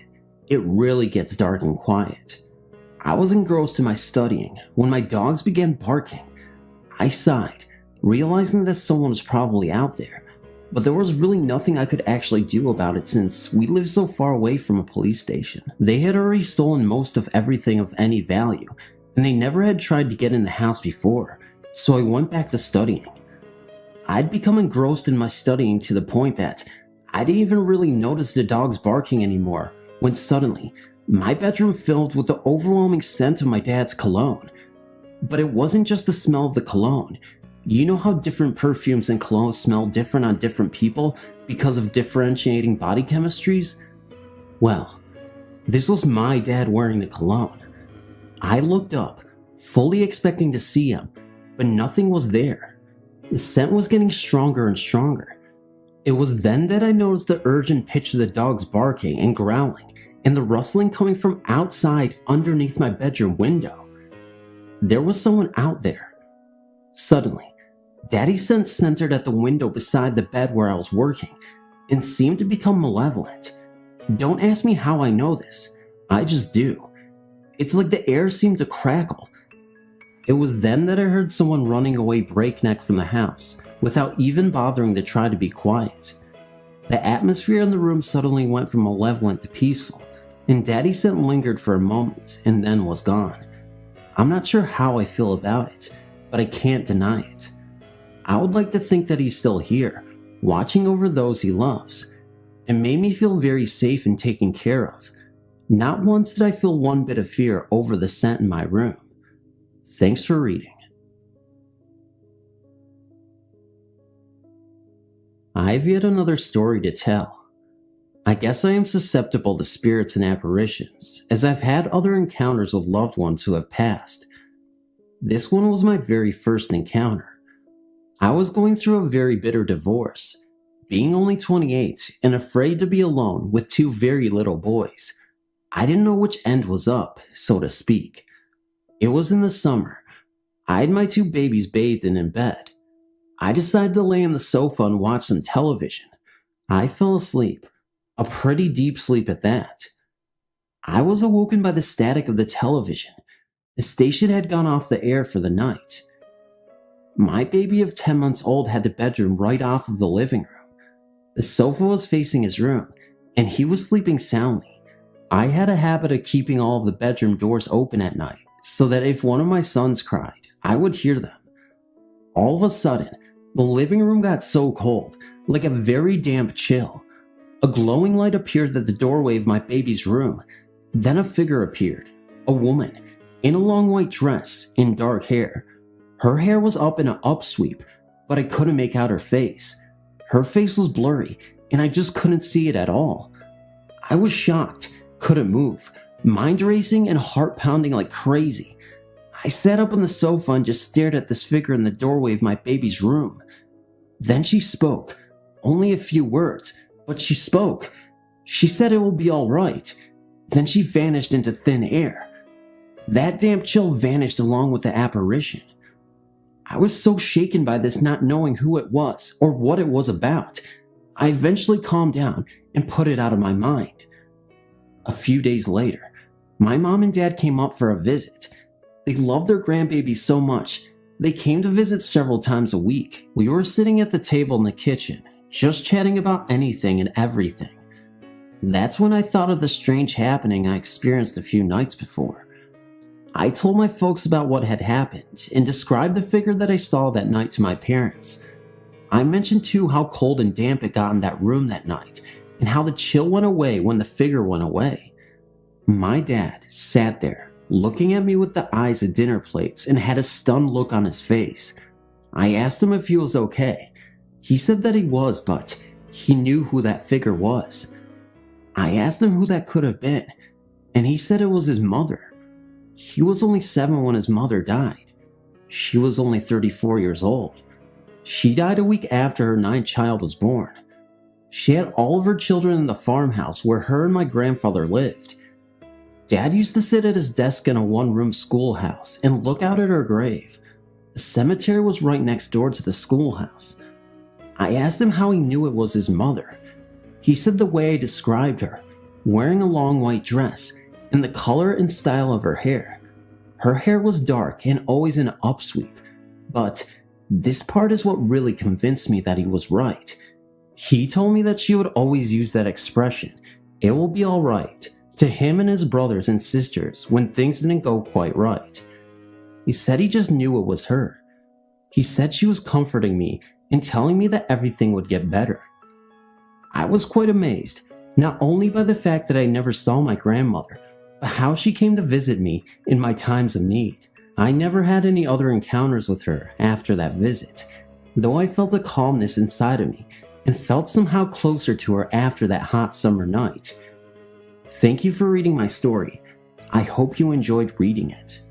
it really gets dark and quiet. I was engrossed in my studying when my dogs began barking. I sighed, realizing that someone was probably out there, but there was really nothing I could actually do about it since we lived so far away from a police station. They had already stolen most of everything of any value, and they never had tried to get in the house before, so I went back to studying. I'd become engrossed in my studying to the point that I didn't even really notice the dogs barking anymore, when suddenly, my bedroom filled with the overwhelming scent of my dad's cologne. But it wasn't just the smell of the cologne. You know how different perfumes and colognes smell different on different people because of differentiating body chemistries? Well, this was my dad wearing the cologne. I looked up, fully expecting to see him, but nothing was there. The scent was getting stronger and stronger. It was then that I noticed the urgent pitch of the dogs barking and growling, and the rustling coming from outside underneath my bedroom window. There was someone out there. Suddenly, Daddy's scent centered at the window beside the bed where I was working, and seemed to become malevolent. Don't ask me how I know this, I just do. It's like the air seemed to crackle. It was then that I heard someone running away breakneck from the house, without even bothering to try to be quiet. The atmosphere in the room suddenly went from malevolent to peaceful, and Daddy's scent lingered for a moment and then was gone. I'm not sure how I feel about it, but I can't deny it. I would like to think that he's still here, watching over those he loves. It made me feel very safe and taken care of. Not once did I feel one bit of fear over the scent in my room. Thanks for reading. I've yet another story to tell. I guess I am susceptible to spirits and apparitions, as I've had other encounters with loved ones who have passed. This one was my very first encounter. I was going through a very bitter divorce, being only 28 and afraid to be alone with 2 very little boys. I didn't know which end was up, so to speak. It was in the summer. I had my 2 babies bathed and in bed. I decided to lay on the sofa and watch some television. I fell asleep, a pretty deep sleep at that. I was awoken by the static of the television. The station had gone off the air for the night. My baby of 10 months old had the bedroom right off of the living room. The sofa was facing his room, and he was sleeping soundly. I had a habit of keeping all of the bedroom doors open at night, so that if one of my sons cried, I would hear them. All of a sudden, the living room got so cold, like a very damp chill. A glowing light appeared at the doorway of my baby's room. Then a figure appeared, a woman, in a long white dress and dark hair. Her hair was up in an upsweep, but I couldn't make out her face. Her face was blurry, and I just couldn't see it at all. I was shocked, couldn't move, mind racing and heart pounding like crazy. I sat up on the sofa and just stared at this figure in the doorway of my baby's room. Then she spoke, only a few words, but she spoke. She said it will be all right. Then she vanished into thin air. That damp chill vanished along with the apparition. I was so shaken by this, not knowing who it was or what it was about. I eventually calmed down and put it out of my mind. A few days later, My mom and dad came up for a visit. They loved their grandbaby so much, they came to visit several times a week. We were sitting at the table in the kitchen, just chatting about anything and everything. That's when I thought of the strange happening I experienced a few nights before. I told my folks about what had happened and described the figure that I saw that night to my parents. I mentioned too how cold and damp it got in that room that night and how the chill went away when the figure went away. My dad sat there, looking at me with the eyes of dinner plates and had a stunned look on his face. I asked him if he was okay. He said that he was, but he knew who that figure was. I asked him who that could have been, and he said it was his mother. He was only 7 when his mother died. She was only 34 years old. She died a week after her 9th child was born. She had all of her children in the farmhouse where her and my grandfather lived. Dad used to sit at his desk in a one-room schoolhouse and look out at her grave. The cemetery was right next door to the schoolhouse. I asked him how he knew it was his mother. He said the way I described her, wearing a long white dress, and the color and style of her hair. Her hair was dark and always in an upsweep, but this part is what really convinced me that he was right. He told me that she would always use that expression, "It will be alright," to him and his brothers and sisters when things didn't go quite right. He said he just knew it was her. He said she was comforting me and telling me that everything would get better. I was quite amazed, not only by the fact that I never saw my grandmother, but how she came to visit me in my times of need. I never had any other encounters with her after that visit, though I felt a calmness inside of me and felt somehow closer to her after that hot summer night. Thank you for reading my story. I hope you enjoyed reading it.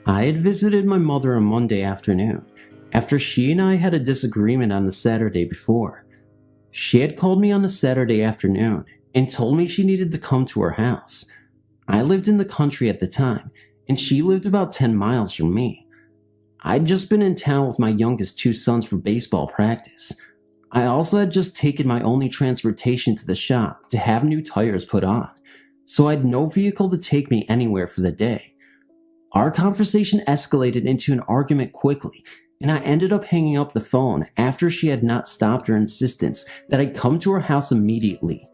I had visited my mother on Monday afternoon, after she and I had a disagreement on the Saturday before. She had called me on a Saturday afternoon and told me she needed to come to her house. I lived in the country at the time, and she lived about 10 miles from me. I'd just been in town with my youngest 2 sons for baseball practice. I also had just taken my only transportation to the shop to have new tires put on, so I had no vehicle to take me anywhere for the day. Our conversation escalated into an argument quickly, and I ended up hanging up the phone after she had not stopped her insistence that I come to her house immediately.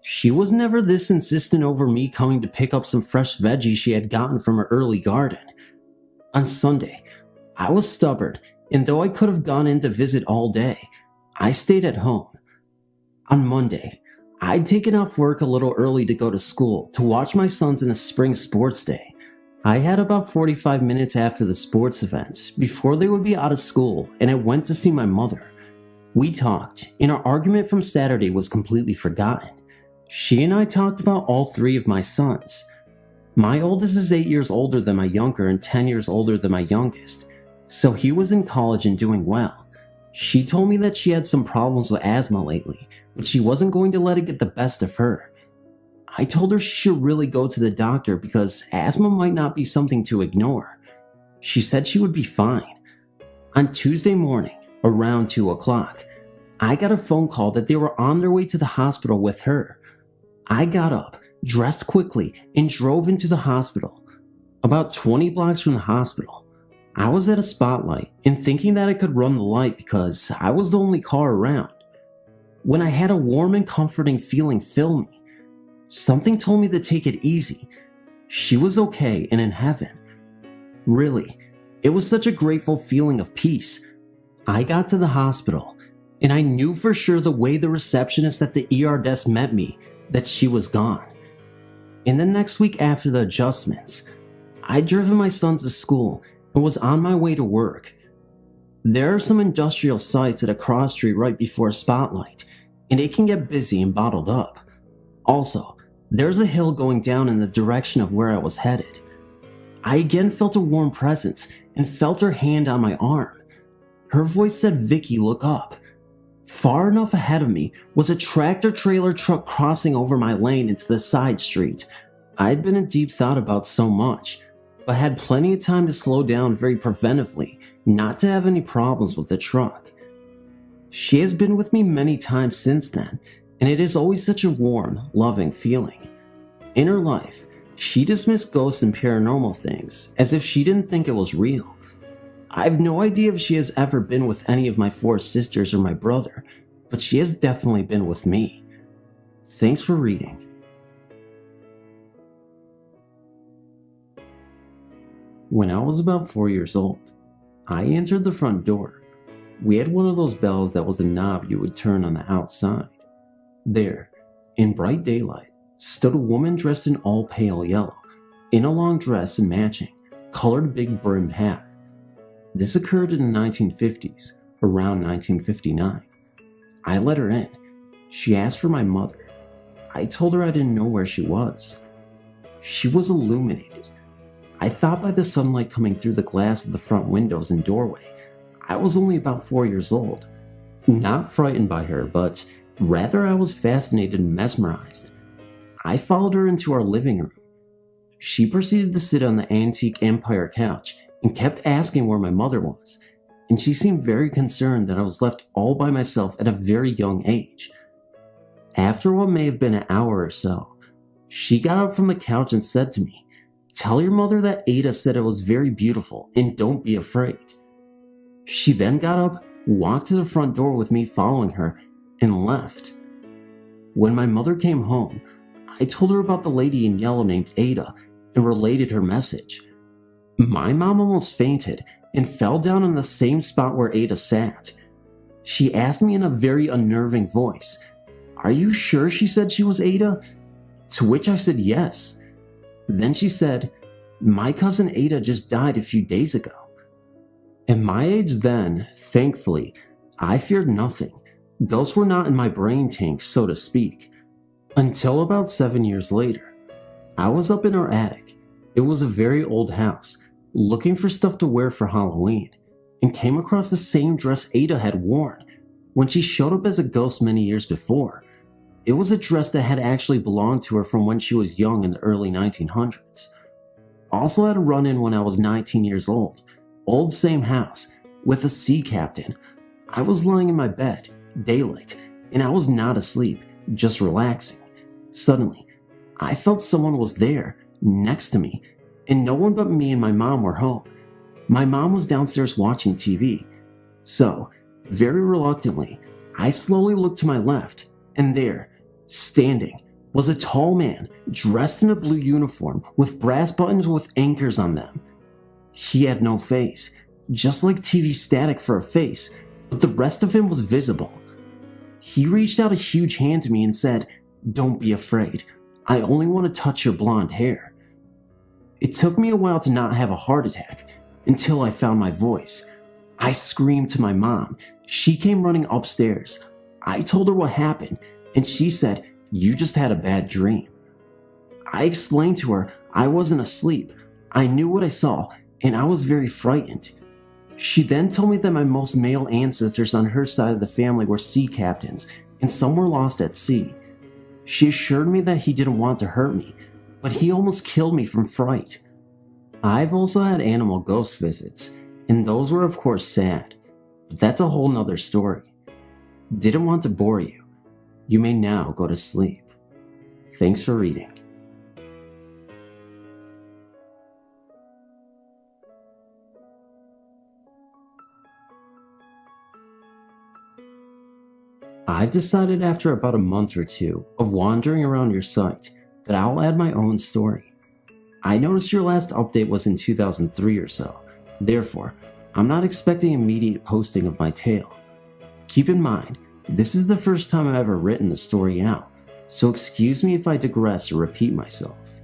She was never this insistent over me coming to pick up some fresh veggies she had gotten from her early garden. On Sunday, I was stubborn, and though I could have gone in to visit all day, I stayed at home. On Monday, I'd taken off work a little early to go to school to watch my sons in a spring sports day. I had about 45 minutes after the sports events before they would be out of school, and I went to see my mother. We talked, and our argument from Saturday was completely forgotten. She and I talked about all 3 of my sons. My oldest is 8 years older than my younger and 10 years older than my youngest, so he was in college and doing well. She told me that she had some problems with asthma lately, but she wasn't going to let it get the best of her. I told her she should really go to the doctor because asthma might not be something to ignore. She said she would be fine. On Tuesday morning, around 2 o'clock, I got a phone call that they were on their way to the hospital with her. I got up, dressed quickly, and drove into the hospital. About 20 blocks from the hospital, I was at a spotlight and thinking that I could run the light because I was the only car around, when I had a warm and comforting feeling fill me. Something told me to take it easy. She was okay and in heaven. Really, it was such a grateful feeling of peace. I got to the hospital, and I knew for sure the way the receptionist at the ER desk met me that she was gone. In the next week after the adjustments, I'd driven my sons to school and was on my way to work. There are some industrial sites at a cross street right before a spotlight, and it can get busy and bottled up. Also, there's a hill going down in the direction of where I was headed. I again felt a warm presence and felt her hand on my arm. Her voice said, "Vicky, look up." Far enough ahead of me was a tractor-trailer truck crossing over my lane into the side street. I had been in deep thought about so much, but had plenty of time to slow down very preventively, not to have any problems with the truck. She has been with me many times since then, and it is always such a warm, loving feeling. In her life, she dismissed ghosts and paranormal things as if she didn't think it was real. I have no idea if she has ever been with any of my 4 sisters or my brother, but she has definitely been with me. Thanks for reading. When I was about 4 years old, I answered the front door. We had one of those bells that was a knob you would turn on the outside. There, in bright daylight, stood a woman dressed in all pale yellow, in a long dress and matching, colored big brimmed hat. This occurred in the 1950s, around 1959. I let her in. She asked for my mother. I told her I didn't know where she was. She was illuminated. I thought by the sunlight coming through the glass of the front windows and doorway. I was only about 4 years old. Not frightened by her, but rather I was fascinated and mesmerized. I followed her into our living room. She proceeded to sit on the antique Empire couch and kept asking where my mother was, and she seemed very concerned that I was left all by myself at a very young age. After what may have been an hour or so, she got up from the couch and said to me, "Tell your mother that Ada said it was very beautiful and don't be afraid." She then got up, walked to the front door with me following her, and left. When my mother came home, I told her about the lady in yellow named Ada and related her message. My mom almost fainted and fell down on the same spot where Ada sat. She asked me in a very unnerving voice, "Are you sure she said she was Ada?" To which I said yes. Then she said, "My cousin Ada just died a few days ago." At my age then, thankfully, I feared nothing. Ghosts were not in my brain tank, so to speak. Until about 7 years later, I was up in our attic. It was a very old house, looking for stuff to wear for Halloween, and came across the same dress Ada had worn when she showed up as a ghost many years before. It was a dress that had actually belonged to her from when she was young in the early 1900s. Also had a run-in when I was 19 years old. Old same house, with a sea captain. I was lying in my bed, daylight, and I was not asleep, just relaxing. Suddenly, I felt someone was there, next to me, and no one but me and my mom were home. My mom was downstairs watching TV. So, very reluctantly, I slowly looked to my left, and there, standing, was a tall man dressed in a blue uniform with brass buttons with anchors on them. He had no face, just like TV static for a face, but the rest of him was visible. He reached out a huge hand to me and said, "Don't be afraid. I only want to touch your blonde hair." It took me a while to not have a heart attack, until I found my voice. I screamed to my mom. She came running upstairs. I told her what happened, and she said, "You just had a bad dream." I explained to her I wasn't asleep. I knew what I saw, and I was very frightened. She then told me that my most male ancestors on her side of the family were sea captains, and some were lost at sea. She assured me that he didn't want to hurt me, but he almost killed me from fright. I've also had animal ghost visits, and those were of course sad, but that's a whole nother story. Didn't want to bore you. You may now go to sleep. Thanks for reading. I've decided after about a month or two of wandering around your site that I'll add my own story. I noticed your last update was in 2003 or so, therefore, I'm not expecting immediate posting of my tale. Keep in mind, this is the first time I've ever written the story out, so excuse me if I digress or repeat myself.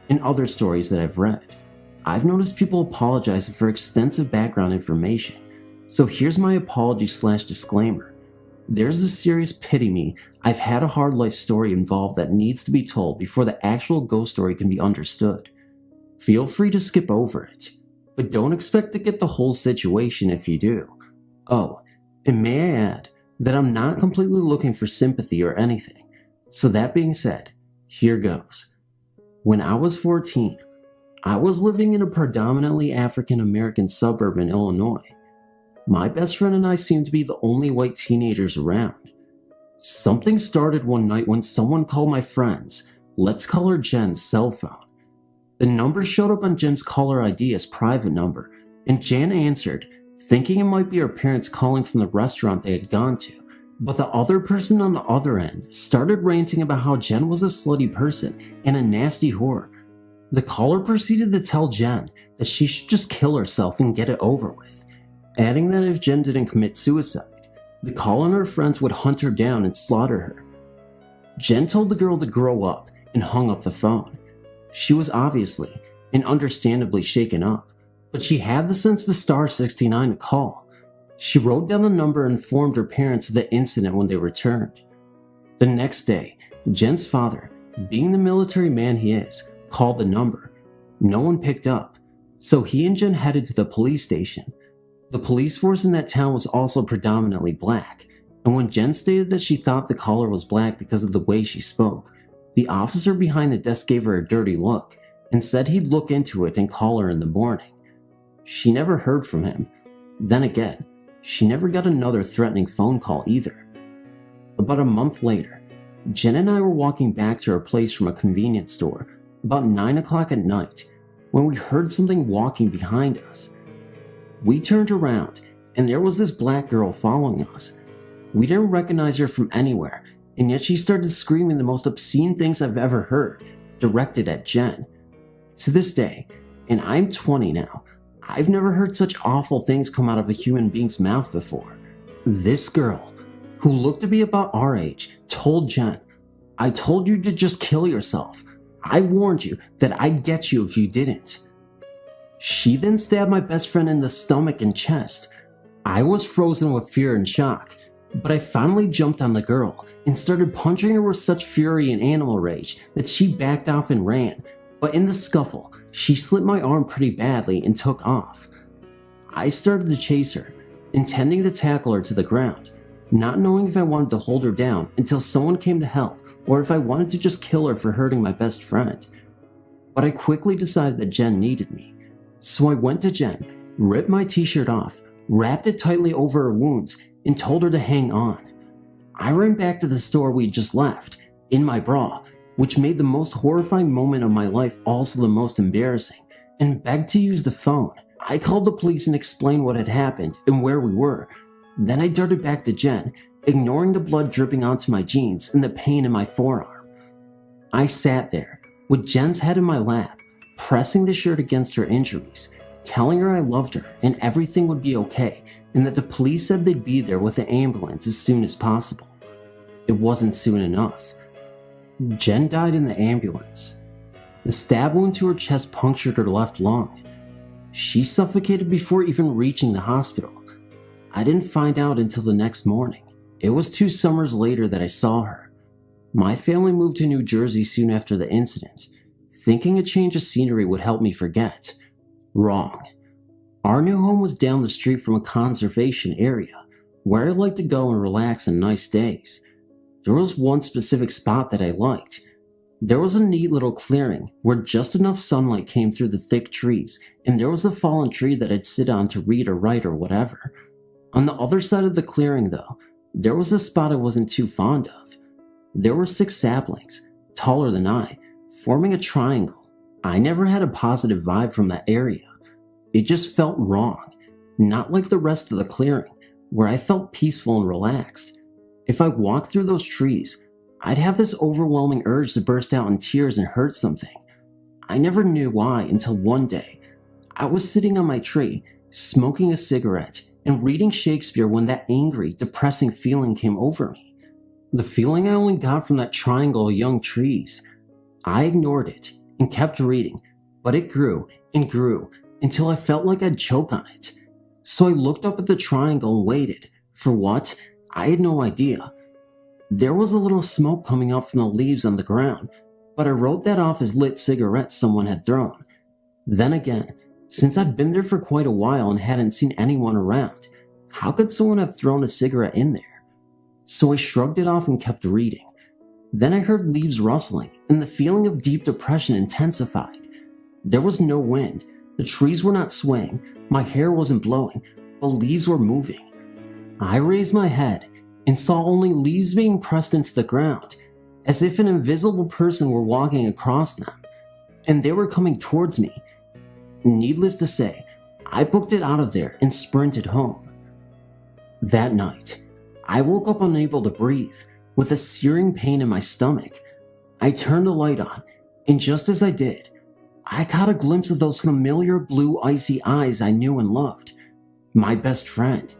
In other stories that I've read, I've noticed people apologizing for extensive background information, so here's my apology/disclaimer. There's a serious pity me. I've had a hard life story involved that needs to be told before the actual ghost story can be understood. Feel free to skip over it, but don't expect to get the whole situation if you do. Oh, and may I add that I'm not completely looking for sympathy or anything. So that being said, here goes. When I was 14, I was living in a predominantly African American suburb in Illinois. My best friend and I seemed to be the only white teenagers around. Something started one night when someone called my friend's, let's call her Jen's, cell phone. The number showed up on Jen's caller ID as private number, and Jen answered, thinking it might be her parents calling from the restaurant they had gone to. But the other person on the other end started ranting about how Jen was a slutty person and a nasty whore. The caller proceeded to tell Jen that she should just kill herself and get it over with, adding that if Jen didn't commit suicide, the caller and her friends would hunt her down and slaughter her. Jen told the girl to grow up and hung up the phone. She was obviously and understandably shaken up, but she had the sense to star 69 to call. She wrote down the number and informed her parents of the incident when they returned. The next day, Jen's father, being the military man he is, called the number. No one picked up, so he and Jen headed to the police station. The police force in that town was also predominantly black, and when Jen stated that she thought the caller was black because of the way she spoke, the officer behind the desk gave her a dirty look and said he'd look into it and call her in the morning. She never heard from him. Then again, she never got another threatening phone call either. About a month later, Jen and I were walking back to our place from a convenience store about 9 o'clock at night when we heard something walking behind us. We turned around and there was this black girl following us. We didn't recognize her from anywhere, and yet she started screaming the most obscene things I've ever heard, directed at Jen. To this day, and I'm 20 now, I've never heard such awful things come out of a human being's mouth before. This girl, who looked to be about our age, told Jen, "I told you to just kill yourself. I warned you that I'd get you if you didn't." She then stabbed my best friend in the stomach and chest. I was frozen with fear and shock, but I finally jumped on the girl and started punching her with such fury and animal rage that she backed off and ran, but in the scuffle, she slit my arm pretty badly and took off. I started to chase her, intending to tackle her to the ground, not knowing if I wanted to hold her down until someone came to help or if I wanted to just kill her for hurting my best friend. But I quickly decided that Jen needed me, so I went to Jen, ripped my t-shirt off, wrapped it tightly over her wounds, and told her to hang on. I ran back to the store we'd just left, in my bra, which made the most horrifying moment of my life also the most embarrassing, and begged to use the phone. I called the police and explained what had happened and where we were. Then I darted back to Jen, ignoring the blood dripping onto my jeans and the pain in my forearm. I sat there, with Jen's head in my lap, pressing the shirt against her injuries, telling her I loved her and everything would be okay, and that the police said they'd be there with the ambulance as soon as possible. It wasn't soon enough. Jen died in the ambulance. The stab wound to her chest punctured her left lung. She suffocated before even reaching the hospital. I didn't find out until the next morning. It was 2 summers later that I saw her. My family moved to New Jersey soon after the incident, thinking a change of scenery would help me forget. Wrong. Our new home was down the street from a conservation area, where I liked to go and relax on nice days. There was one specific spot that I liked. There was a neat little clearing where just enough sunlight came through the thick trees, and there was a fallen tree that I'd sit on to read or write or whatever. On the other side of the clearing, though, there was a spot I wasn't too fond of. There were 6 saplings, taller than I, forming a triangle. I never had a positive vibe from that area. It just felt wrong, not like the rest of the clearing, where I felt peaceful and relaxed. If I walked through those trees, I'd have this overwhelming urge to burst out in tears and hurt something. I never knew why until one day, I was sitting on my tree, smoking a cigarette, and reading Shakespeare when that angry, depressing feeling came over me. The feeling I only got from that triangle of young trees. I ignored it and kept reading, but it grew and grew until I felt like I'd choke on it. So I looked up at the triangle and waited. For what? I had no idea. There was a little smoke coming up from the leaves on the ground, but I wrote that off as lit cigarettes someone had thrown. Then again, since I'd been there for quite a while and hadn't seen anyone around, how could someone have thrown a cigarette in there? So I shrugged it off and kept reading. Then I heard leaves rustling, and the feeling of deep depression intensified. There was no wind, the trees were not swaying, my hair wasn't blowing, but leaves were moving. I raised my head, and saw only leaves being pressed into the ground, as if an invisible person were walking across them, and they were coming towards me. Needless to say, I booked it out of there and sprinted home. That night, I woke up unable to breathe, with a searing pain in my stomach. I turned the light on, and just as I did, I caught a glimpse of those familiar blue icy eyes I knew and loved. My best friend.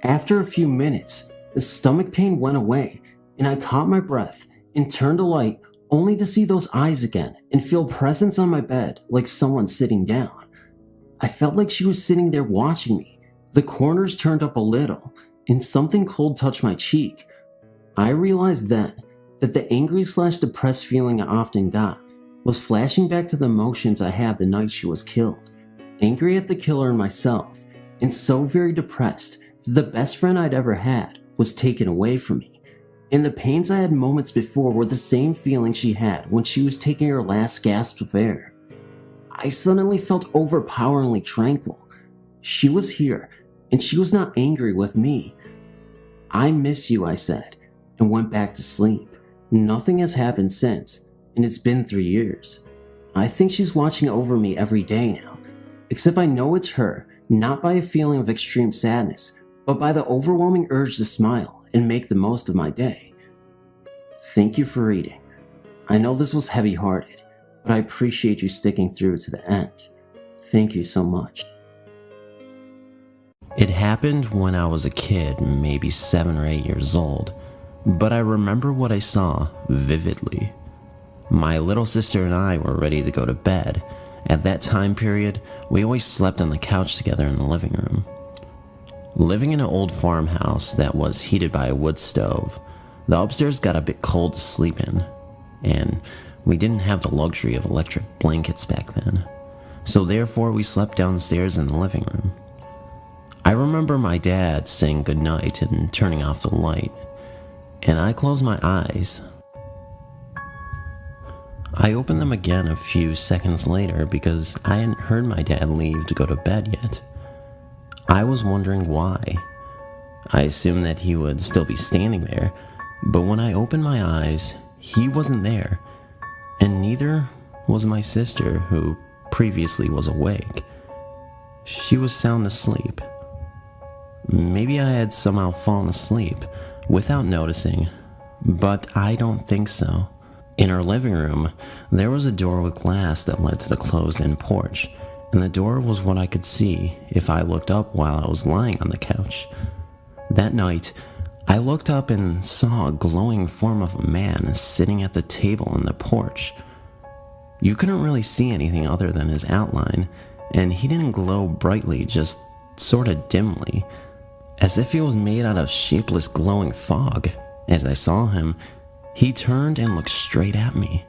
After a few minutes, the stomach pain went away, and I caught my breath and turned the light only to see those eyes again and feel presence on my bed like someone sitting down. I felt like she was sitting there watching me, the corners turned up a little, and something cold touched my cheek. I realized then that the angry/depressed feeling I often got was flashing back to the emotions I had the night she was killed. Angry at the killer and myself, and so very depressed that the best friend I'd ever had was taken away from me. And the pains I had moments before were the same feeling she had when she was taking her last gasp of air. I suddenly felt overpoweringly tranquil. She was here, and she was not angry with me. "I miss you," I said, and went back to sleep. Nothing has happened since, and it's been 3 years. I think she's watching over me every day now, except I know it's her, not by a feeling of extreme sadness, but by the overwhelming urge to smile and make the most of my day. Thank you for reading. I know this was heavy-hearted, but I appreciate you sticking through to the end. Thank you so much. It happened when I was a kid, maybe 7 or 8 years old, but I remember what I saw vividly. My little sister and I were ready to go to bed. At that time period, we always slept on the couch together in the living room. Living in an old farmhouse that was heated by a wood stove, the upstairs got a bit cold to sleep in, and we didn't have the luxury of electric blankets back then, so therefore we slept downstairs in the living room. I remember my dad saying goodnight and turning off the light, and I closed my eyes. I opened them again a few seconds later because I hadn't heard my dad leave to go to bed yet. I was wondering why. I assumed that he would still be standing there, but when I opened my eyes, he wasn't there, and neither was my sister, who previously was awake. She was sound asleep. Maybe I had somehow fallen asleep without noticing, but I don't think so. In our living room, there was a door with glass that led to the closed-in porch, and the door was what I could see if I looked up while I was lying on the couch. That night, I looked up and saw a glowing form of a man sitting at the table on the porch. You couldn't really see anything other than his outline, and he didn't glow brightly, just sorta dimly, as if he was made out of shapeless glowing fog. As I saw him, he turned and looked straight at me.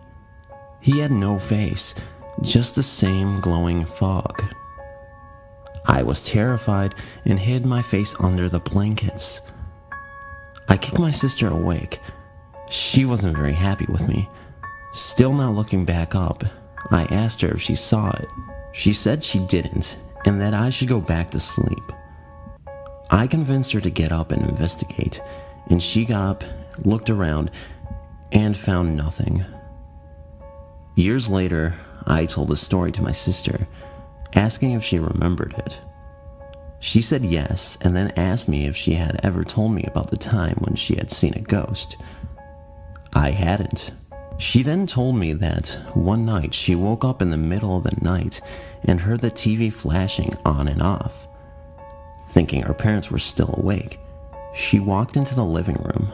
He had no face, just the same glowing fog. I was terrified and hid my face under the blankets. I kicked my sister awake. She wasn't very happy with me. Still not looking back up, I asked her if she saw it. She said she didn't, and that I should go back to sleep. I convinced her to get up and investigate, and she got up, looked around, and found nothing. Years later, I told the story to my sister, asking if she remembered it. She said yes, and then asked me if she had ever told me about the time when she had seen a ghost. I hadn't. She then told me that one night she woke up in the middle of the night and heard the TV flashing on and off. Thinking her parents were still awake, she walked into the living room.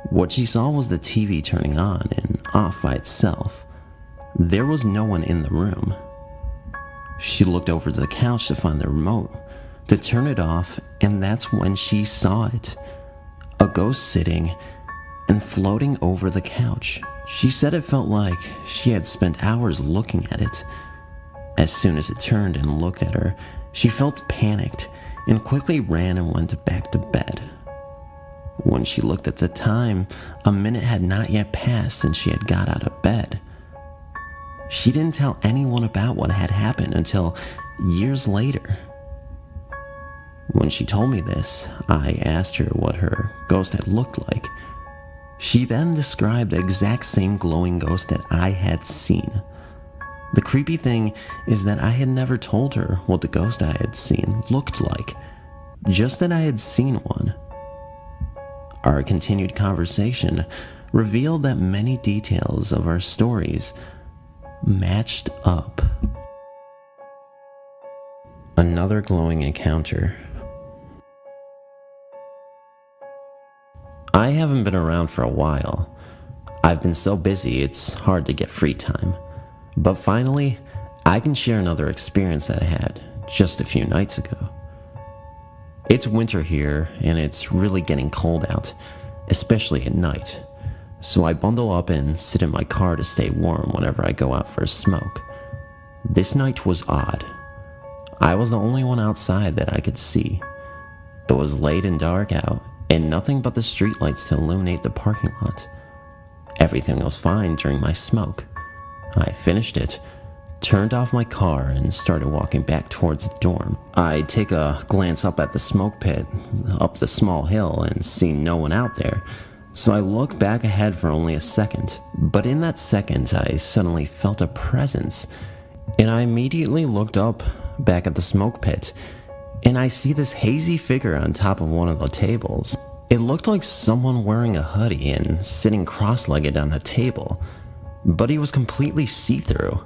What she saw was the TV turning on and off by itself. There was no one in the room. She looked over to the couch to find the remote, to turn it off, and that's when she saw it. A ghost sitting and floating over the couch. She said it felt like she had spent hours looking at it. As soon as it turned and looked at her, she felt panicked and quickly ran and went back to bed. When she looked at the time, a minute had not yet passed since she had got out of bed. She didn't tell anyone about what had happened until years later. When she told me this, I asked her what her ghost had looked like. She then described the exact same glowing ghost that I had seen. The creepy thing is that I had never told her what the ghost I had seen looked like, just that I had seen one. Our continued conversation revealed that many details of our stories matched up. Another glowing encounter. I haven't been around for a while. I've been so busy it's hard to get free time. But finally, I can share another experience that I had just a few nights ago. It's winter here and it's really getting cold out, especially at night. So I bundle up and sit in my car to stay warm whenever I go out for a smoke. This night was odd. I was the only one outside that I could see. It was late and dark out, and nothing but the streetlights to illuminate the parking lot. Everything was fine during my smoke. I finished it, turned off my car, and started walking back towards the dorm. I take a glance up at the smoke pit, up the small hill, and see no one out there. So I look back ahead for only a second. But in that second, I suddenly felt a presence, and I immediately looked up back at the smoke pit, and I see this hazy figure on top of one of the tables. It looked like someone wearing a hoodie and sitting cross-legged on the table, but he was completely see-through.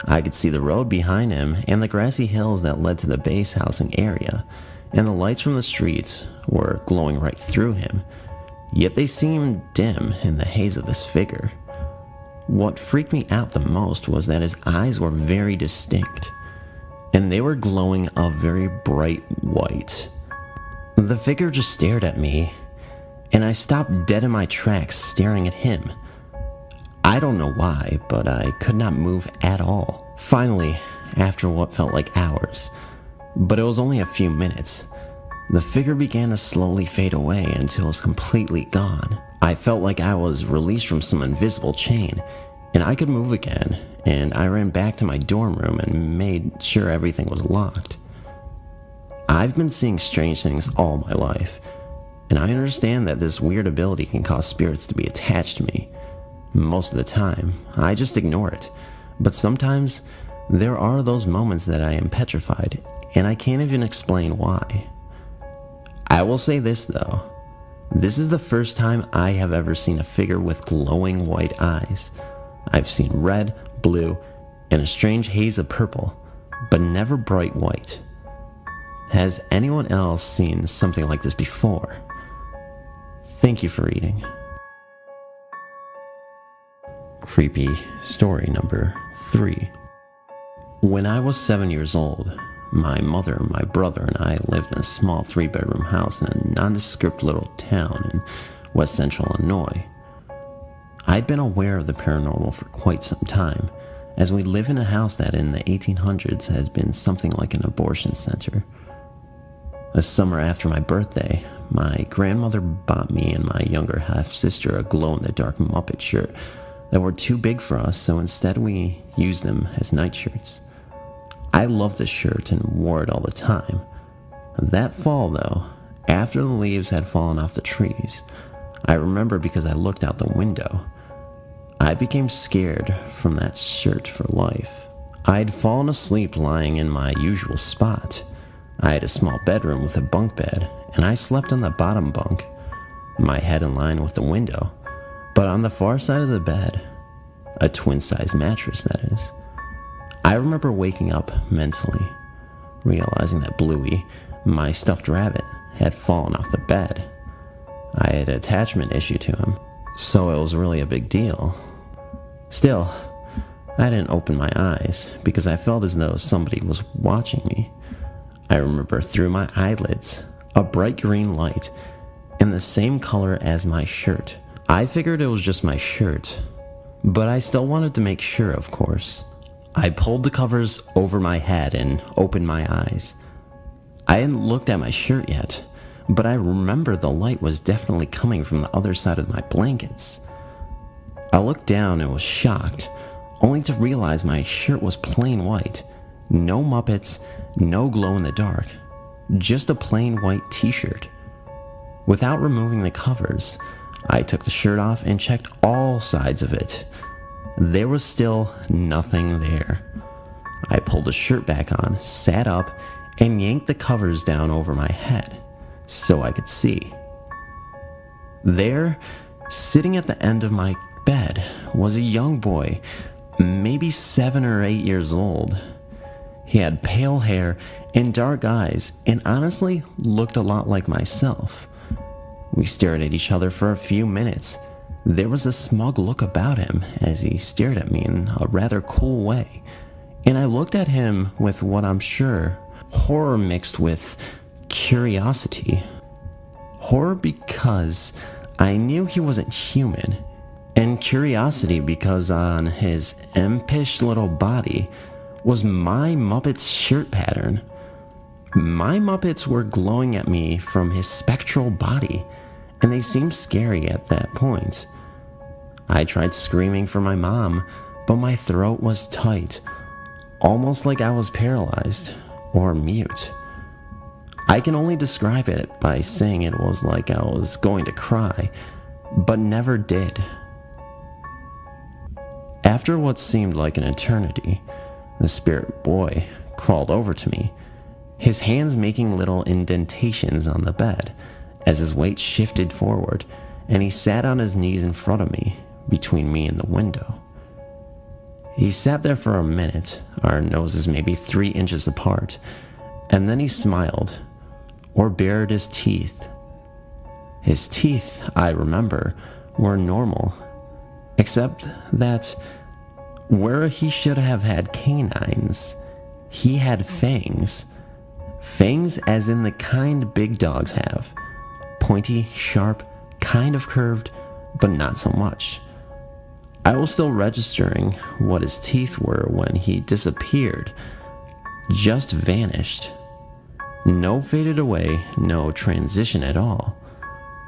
I could see the road behind him and the grassy hills that led to the base housing area, and the lights from the streets were glowing right through him, yet they seemed dim in the haze of this figure. What freaked me out the most was that his eyes were very distinct, and they were glowing a very bright white. The figure just stared at me, and I stopped dead in my tracks staring at him. I don't know why, but I could not move at all. Finally, after what felt like hours, but it was only a few minutes, the figure began to slowly fade away until it was completely gone. I felt like I was released from some invisible chain, and I could move again, and I ran back to my dorm room and made sure everything was locked. I've been seeing strange things all my life, and I understand that this weird ability can cause spirits to be attached to me. Most of the time, I just ignore it, but sometimes there are those moments that I am petrified, and I can't even explain why. I will say this though, this is the first time I have ever seen a figure with glowing white eyes. I've seen red, blue, and a strange haze of purple, but never bright white. Has anyone else seen something like this before? Thank you for reading. Creepy story number 3. When I was 7 years old, my mother, my brother, and I lived in a small 3-bedroom house in a nondescript little town in west central Illinois. I'd been aware of the paranormal for quite some time, as we live in a house that in the 1800s has been something like an abortion center. A summer after my birthday, my grandmother bought me and my younger half-sister a glow-in-the-dark Muppet shirt that were too big for us, so instead we used them as nightshirts. I loved this shirt and wore it all the time. That fall, though, after the leaves had fallen off the trees, I remember because I looked out the window. I became scared from that shirt for life. I had fallen asleep lying in my usual spot. I had a small bedroom with a bunk bed, and I slept on the bottom bunk, my head in line with the window, but on the far side of the bed, a twin-size mattress, that is. I remember waking up mentally, realizing that Bluey, my stuffed rabbit, had fallen off the bed. I had an attachment issue to him, so it was really a big deal. Still, I didn't open my eyes because I felt as though somebody was watching me. I remember through my eyelids, a bright green light, in the same color as my shirt. I figured it was just my shirt, but I still wanted to make sure, of course. I pulled the covers over my head and opened my eyes. I hadn't looked at my shirt yet, but I remember the light was definitely coming from the other side of my blankets. I looked down and was shocked, only to realize my shirt was plain white. No Muppets, no glow in the dark, just a plain white t-shirt. Without removing the covers, I took the shirt off and checked all sides of it. There was still nothing there. I pulled the shirt back on, sat up, and yanked the covers down over my head so I could see. There, sitting at the end of my bed, was a young boy, maybe 7 or 8 years old. He had pale hair and dark eyes, and honestly looked a lot like myself. We stared at each other for a few minutes. There was a smug look about him as he stared at me in a rather cool way, and I looked at him with what I'm sure horror mixed with curiosity. Horror because I knew he wasn't human, and curiosity because on his impish little body was my Muppet's shirt pattern. My Muppets were glowing at me from his spectral body, and they seemed scary at that point. I tried screaming for my mom, but my throat was tight, almost like I was paralyzed or mute. I can only describe it by saying it was like I was going to cry, but never did. After what seemed like an eternity, the spirit boy crawled over to me, his hands making little indentations on the bed as his weight shifted forward, and he sat on his knees in front of me, between me and the window. He sat there for a minute, our noses maybe 3 inches apart, and then he smiled, or bared his teeth. His teeth, I remember, were normal, except that where he should have had canines, he had fangs. Fangs as in the kind big dogs have. Pointy, sharp, kind of curved, but not so much. I was still registering what his teeth were when he disappeared, just vanished. No faded away, no transition at all.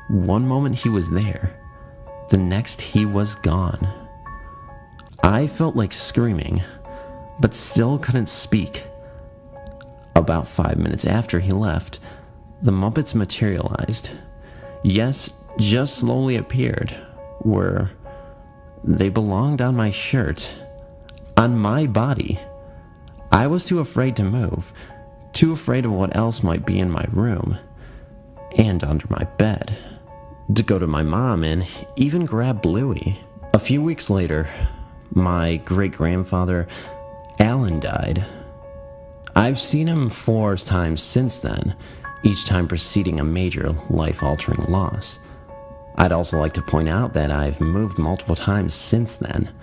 One moment he was there, the next he was gone. I felt like screaming, but still couldn't speak. About 5 minutes after he left, the Muppets materialized. Yes, just slowly appeared, where they belonged on my shirt, on my body. I was too afraid to move, too afraid of what else might be in my room, and under my bed, to go to my mom and even grab Bluey. A few weeks later, my great-grandfather, Alan, died. I've seen him 4 times since then, each time preceding a major life-altering loss. I'd also like to point out that I've moved multiple times since then.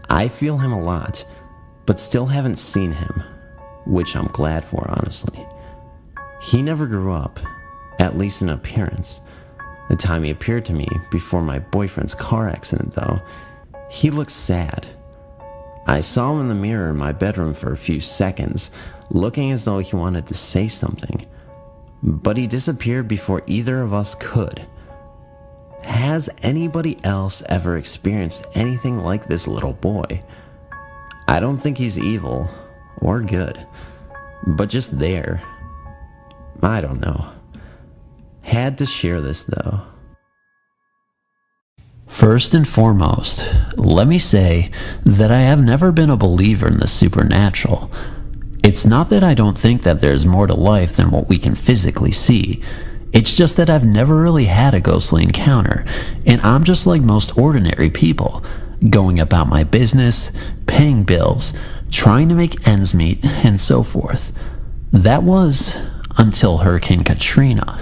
I feel him a lot, but still haven't seen him, which I'm glad for, honestly. He never grew up, at least in appearance. The time he appeared to me before my boyfriend's car accident, though, he looked sad. I saw him in the mirror in my bedroom for a few seconds, looking as though he wanted to say something, but he disappeared before either of us could. Has anybody else ever experienced anything like this little boy? I don't think he's evil or good, but just there. I don't know. Had to share this though. First and foremost, let me say that I have never been a believer in the supernatural. It's not that I don't think that there's more to life than what we can physically see. It's just that I've never really had a ghostly encounter, and I'm just like most ordinary people, going about my business, paying bills, trying to make ends meet, and so forth. That was until Hurricane Katrina.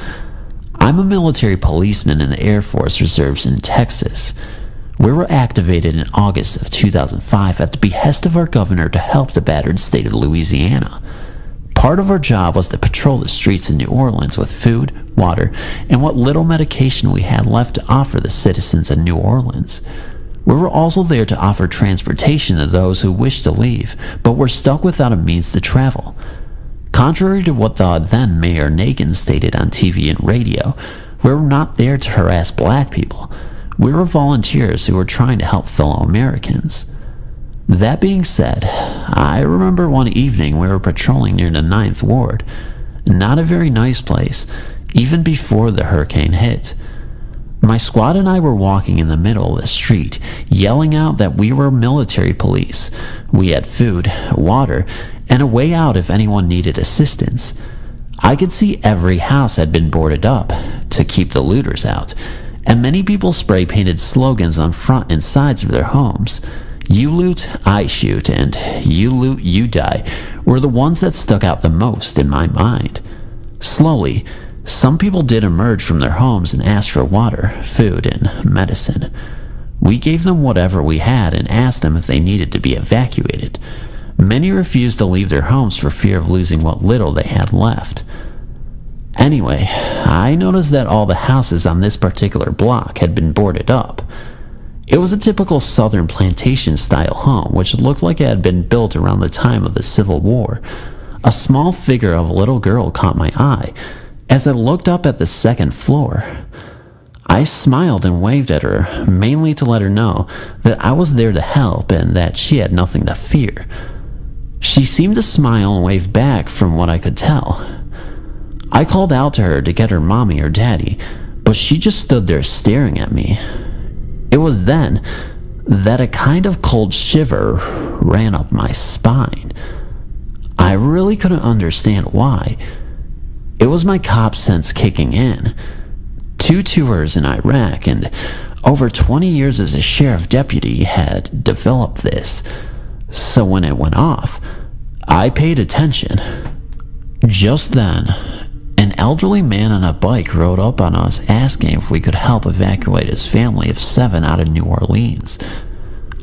I'm a military policeman in the Air Force Reserves in Texas. We were activated in August of 2005 at the behest of our governor to help the battered state of Louisiana. Part of our job was to patrol the streets of New Orleans with food, water, and what little medication we had left to offer the citizens of New Orleans. We were also there to offer transportation to those who wished to leave, but were stuck without a means to travel. Contrary to what the then Mayor Nagin stated on TV and radio, we were not there to harass black people. We were volunteers who were trying to help fellow Americans. That being said, I remember one evening we were patrolling near the 9th Ward. Not a very nice place, even before the hurricane hit. My squad and I were walking in the middle of the street, yelling out that we were military police. We had food, water, and a way out if anyone needed assistance. I could see every house had been boarded up to keep the looters out, and many people spray painted slogans on front and sides of their homes. You loot, I shoot, and you loot, you die were the ones that stuck out the most in my mind. Slowly, some people did emerge from their homes and asked for water, food, and medicine. We gave them whatever we had and asked them if they needed to be evacuated. Many refused to leave their homes for fear of losing what little they had left. Anyway, I noticed that all the houses on this particular block had been boarded up. It was a typical southern plantation-style home, which looked like it had been built around the time of the Civil War. A small figure of a little girl caught my eye as I looked up at the second floor. I smiled and waved at her, mainly to let her know that I was there to help and that she had nothing to fear. She seemed to smile and wave back from what I could tell. I called out to her to get her mommy or daddy, but she just stood there staring at me. It was then that a kind of cold shiver ran up my spine. I really couldn't understand why. It was my cop sense kicking in. 2 tours in Iraq and over 20 years as a sheriff deputy had developed this. So when it went off, I paid attention. Just then, an elderly man on a bike rode up on us asking if we could help evacuate his family of 7 out of New Orleans.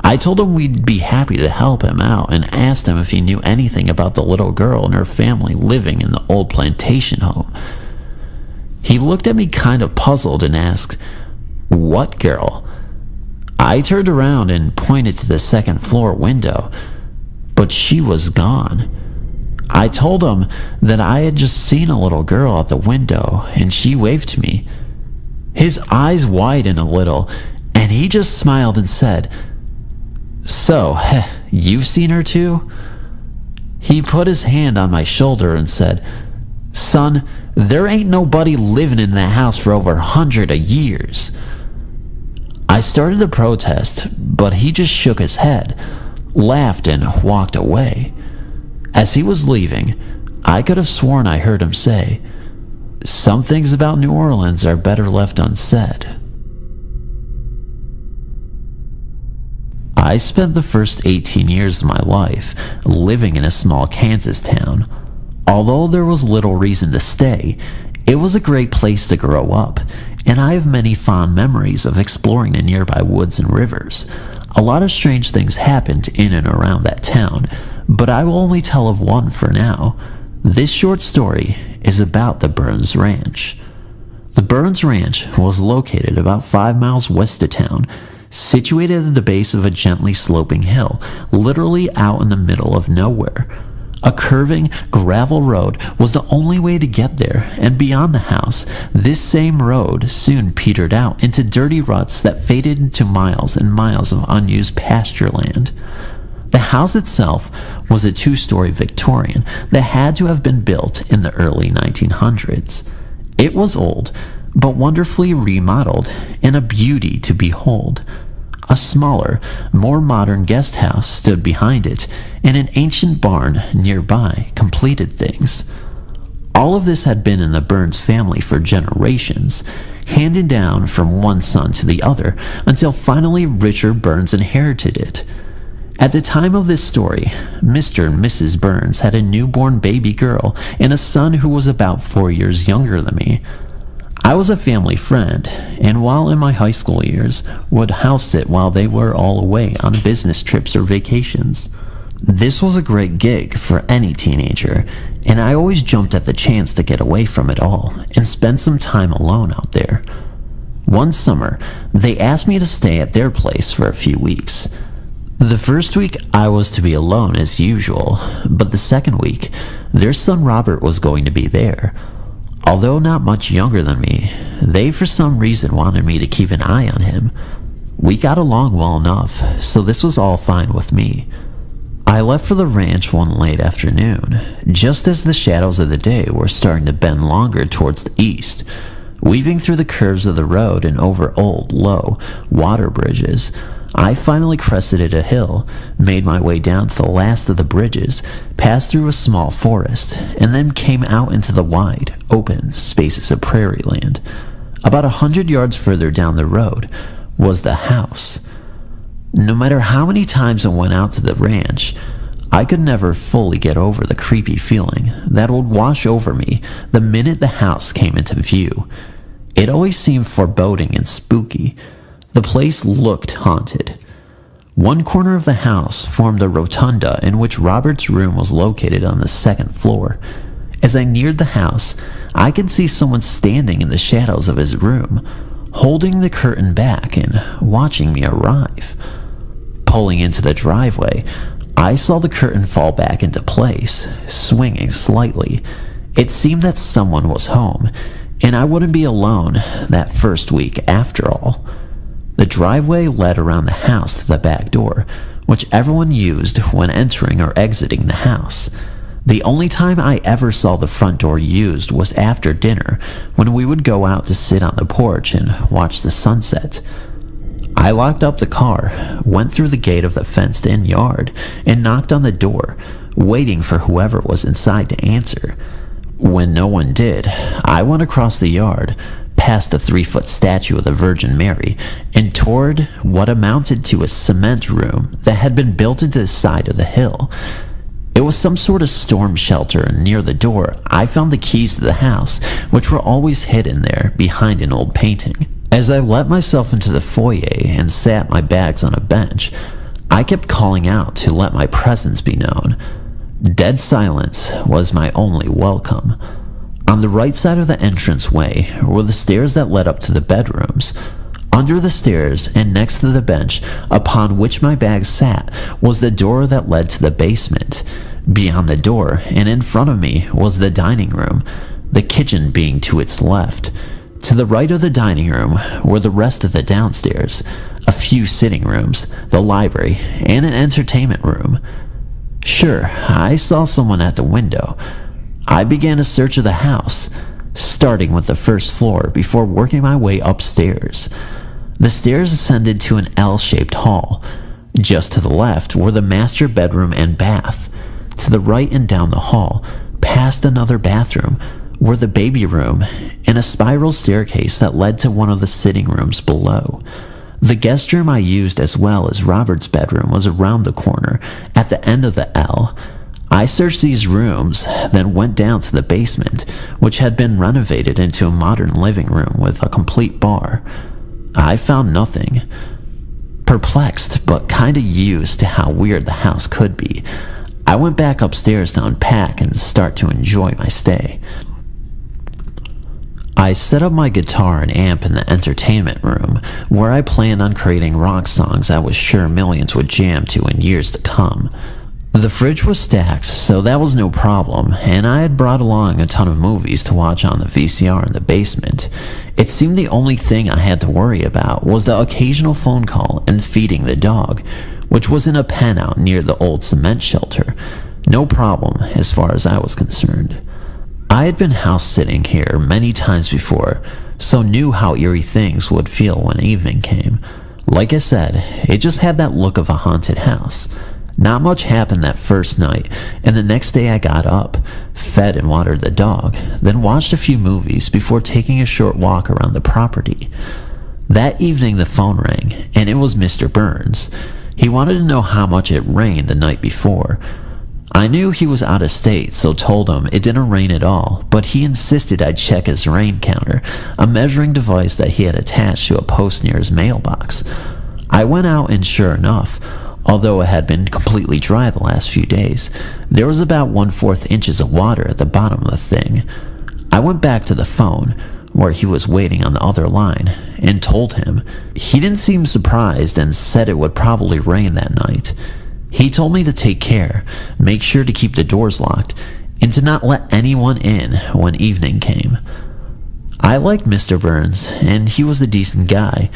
I told him we'd be happy to help him out and asked him if he knew anything about the little girl and her family living in the old plantation home. He looked at me kind of puzzled and asked, "What girl?" I turned around and pointed to the second floor window, but she was gone. I told him that I had just seen a little girl at the window and she waved to me. His eyes widened a little and he just smiled and said, "So, you've seen her too?" He put his hand on my shoulder and said, "Son, there ain't nobody living in that house for over 100 years." I started to protest, but he just shook his head, laughed, and walked away. As he was leaving, I could have sworn I heard him say, "Some things about New Orleans are better left unsaid." I spent the first 18 years of my life living in a small Kansas town. Although there was little reason to stay, it was a great place to grow up, and I have many fond memories of exploring the nearby woods and rivers. A lot of strange things happened in and around that town, but I will only tell of one for now. This short story is about the Burns Ranch. The Burns Ranch was located about 5 miles west of town, situated at the base of a gently sloping hill, literally out in the middle of nowhere. A curving gravel road was the only way to get there, and beyond the house, this same road soon petered out into dirty ruts that faded into miles and miles of unused pasture land. The house itself was a 2-story Victorian that had to have been built in the early 1900s. It was old, but wonderfully remodeled and a beauty to behold. A smaller, more modern guest house stood behind it, and an ancient barn nearby completed things. All of this had been in the Burns family for generations, handed down from one son to the other, until finally Richard Burns inherited it. At the time of this story, Mr. and Mrs. Burns had a newborn baby girl and a son who was about 4 years younger than me. I was a family friend, and while in my high school years, would house sit while they were all away on business trips or vacations. This was a great gig for any teenager, and I always jumped at the chance to get away from it all and spend some time alone out there. One summer, they asked me to stay at their place for a few weeks. The first week, I was to be alone as usual, but the second week, their son Robert was going to be there. Although not much younger than me, they for some reason wanted me to keep an eye on him. We got along well enough, so this was all fine with me. I left for the ranch one late afternoon, just as the shadows of the day were starting to bend longer towards the east. Weaving through the curves of the road and over old, low water bridges, I finally crested a hill, made my way down to the last of the bridges, passed through a small forest, and then came out into the wide, open spaces of prairie land. About 100 yards further down the road was the house. No matter how many times I went out to the ranch, I could never fully get over the creepy feeling that would wash over me the minute the house came into view. It always seemed foreboding and spooky. The place looked haunted. One corner of the house formed a rotunda in which Robert's room was located on the second floor. As I neared the house, I could see someone standing in the shadows of his room, holding the curtain back and watching me arrive. Pulling into the driveway, I saw the curtain fall back into place, swinging slightly. It seemed that someone was home, and I wouldn't be alone that first week after all. The driveway led around the house to the back door, which everyone used when entering or exiting the house. The only time I ever saw the front door used was after dinner, when we would go out to sit on the porch and watch the sunset. I locked up the car, went through the gate of the fenced-in yard, and knocked on the door, waiting for whoever was inside to answer. When no one did, I went across the yard, past the 3-foot statue of the Virgin Mary, and toward what amounted to a cement room that had been built into the side of the hill. It was some sort of storm shelter, and near the door, I found the keys to the house, which were always hidden there behind an old painting. As I let myself into the foyer and sat my bags on a bench, I kept calling out to let my presence be known. Dead silence was my only welcome. On the right side of the entranceway were the stairs that led up to the bedrooms. Under the stairs and next to the bench upon which my bag sat was the door that led to the basement. Beyond the door and in front of me was the dining room, the kitchen being to its left. To the right of the dining room were the rest of the downstairs, a few sitting rooms, the library, and an entertainment room. Sure, I saw someone at the window. I began a search of the house, starting with the first floor before working my way upstairs. The stairs ascended to an L-shaped hall. Just to the left were the master bedroom and bath. To the right and down the hall, past another bathroom, were the baby room and a spiral staircase that led to one of the sitting rooms below. The guest room I used as well as Robert's bedroom was around the corner at the end of the L. I searched these rooms, then went down to the basement, which had been renovated into a modern living room with a complete bar. I found nothing. Perplexed, but kinda used to how weird the house could be, I went back upstairs to unpack and start to enjoy my stay. I set up my guitar and amp in the entertainment room, where I planned on creating rock songs I was sure millions would jam to in years to come. The fridge was stacked, so that was no problem, and I had brought along a ton of movies to watch on the VCR in the basement. It seemed the only thing I had to worry about was the occasional phone call and feeding the dog, which was in a pen out near the old cement shelter. No problem as far as I was concerned. I had been house sitting here many times before, so knew how eerie things would feel when evening came. Like I said, it just had that look of a haunted house. Not much happened that first night, and the next day I got up, fed and watered the dog, then watched a few movies before taking a short walk around the property. That evening the phone rang, and it was Mr. Burns. He wanted to know how much it rained the night before. I knew he was out of state, so told him it didn't rain at all, but he insisted I'd check his rain counter, a measuring device that he had attached to a post near his mailbox. I went out and sure enough, although it had been completely dry the last few days, there was about 1/4 inches of water at the bottom of the thing. I went back to the phone, where he was waiting on the other line, and told him. He didn't seem surprised and said it would probably rain that night. He told me to take care, make sure to keep the doors locked, and to not let anyone in when evening came. I liked Mr. Burns, and he was a decent guy,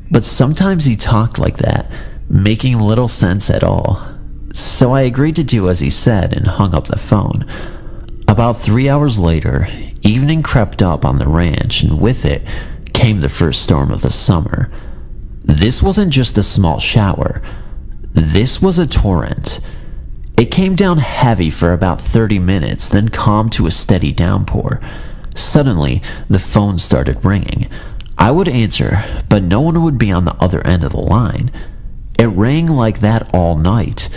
but sometimes he talked like that, making little sense at all. So I agreed to do as he said and hung up the phone. About 3 hours later, evening crept up on the ranch, and with it came the first storm of the summer. This wasn't just a small shower. This was a torrent. It came down heavy for about 30 minutes, then calmed to a steady downpour. Suddenly, the phone started ringing. I would answer, but no one would be on the other end of the line. It rang like that all night,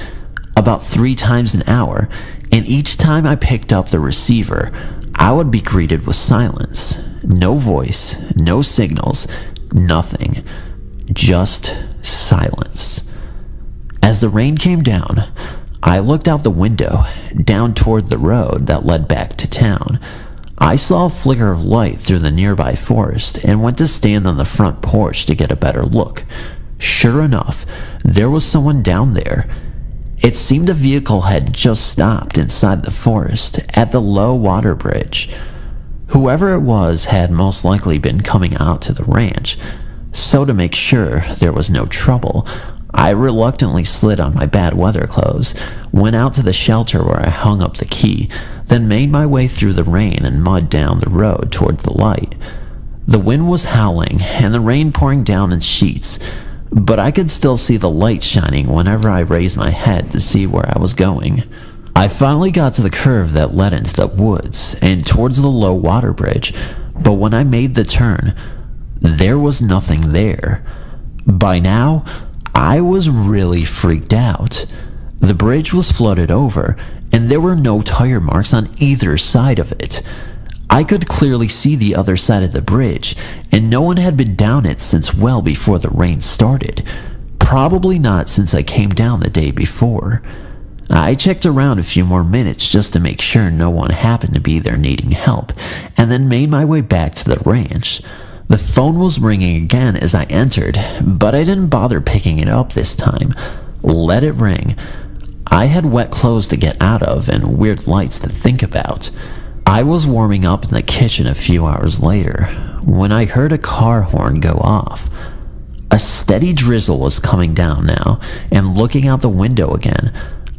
about 3 times an hour, and each time I picked up the receiver, I would be greeted with silence. No voice, no signals, nothing. Just silence. As the rain came down, I looked out the window, down toward the road that led back to town. I saw a flicker of light through the nearby forest and went to stand on the front porch to get a better look. Sure enough, there was someone down there. It seemed a vehicle had just stopped inside the forest at the low water bridge. Whoever it was had most likely been coming out to the ranch, so to make sure there was no trouble, I reluctantly slid on my bad weather clothes, went out to the shelter where I hung up the key, then made my way through the rain and mud down the road toward the light. The wind was howling and the rain pouring down in sheets, but I could still see the light shining whenever I raised my head to see where I was going. I finally got to the curve that led into the woods and towards the low water bridge, but when I made the turn, there was nothing there. By now, I was really freaked out. The bridge was flooded over, and there were no tire marks on either side of it. I could clearly see the other side of the bridge, and no one had been down it since well before the rain started. Probably not since I came down the day before. I checked around a few more minutes just to make sure no one happened to be there needing help, and then made my way back to the ranch. The phone was ringing again as I entered, but I didn't bother picking it up this time. Let it ring. I had wet clothes to get out of and weird lights to think about. I was warming up in the kitchen a few hours later when I heard a car horn go off. A steady drizzle was coming down now, and looking out the window again,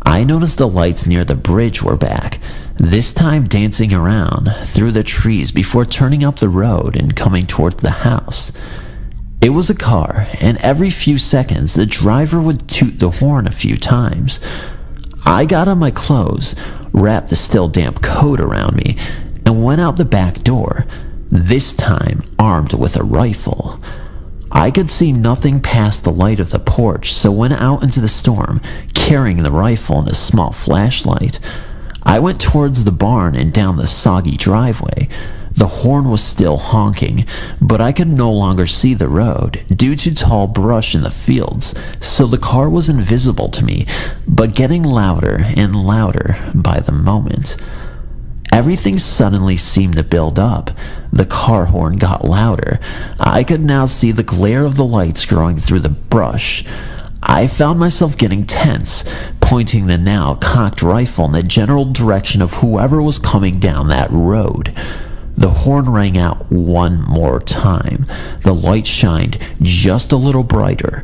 I noticed the lights near the bridge were back, this time dancing around through the trees before turning up the road and coming toward the house. It was a car, and every few seconds the driver would toot the horn a few times. I got on my clothes, wrapped the still damp coat around me, and went out the back door, this time armed with a rifle. I could see nothing past the light of the porch, so went out into the storm, carrying the rifle and a small flashlight. I went towards the barn and down the soggy driveway. The horn was still honking, but I could no longer see the road due to tall brush in the fields, so the car was invisible to me, but getting louder and louder by the moment. Everything suddenly seemed to build up. The car horn got louder. I could now see the glare of the lights growing through the brush. I found myself getting tense, pointing the now cocked rifle in the general direction of whoever was coming down that road. The horn rang out one more time. The light shined just a little brighter.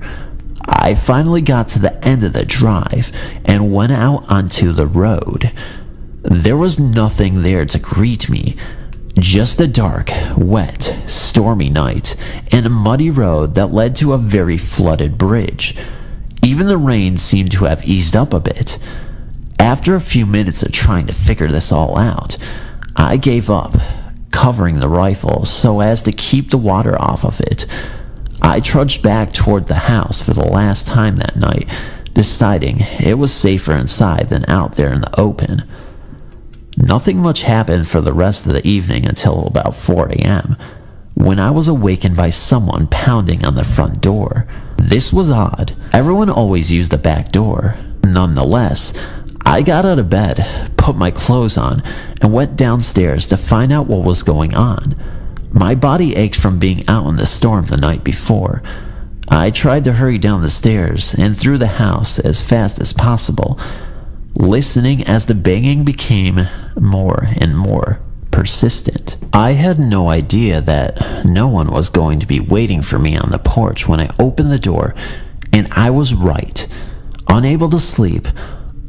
I finally got to the end of the drive and went out onto the road. There was nothing there to greet me, just a dark, wet, stormy night and a muddy road that led to a very flooded bridge. Even the rain seemed to have eased up a bit. After a few minutes of trying to figure this all out, I gave up, covering the rifle so as to keep the water off of it. I trudged back toward the house for the last time that night, deciding it was safer inside than out there in the open. Nothing much happened for the rest of the evening until about 4 a.m., when I was awakened by someone pounding on the front door. This was odd. Everyone always used the back door. Nonetheless, I got out of bed, put my clothes on, and went downstairs to find out what was going on. My body ached from being out in the storm the night before. I tried to hurry down the stairs and through the house as fast as possible, listening as the banging became more and more persistent. I had no idea that no one was going to be waiting for me on the porch when I opened the door, and I was right. Unable to sleep,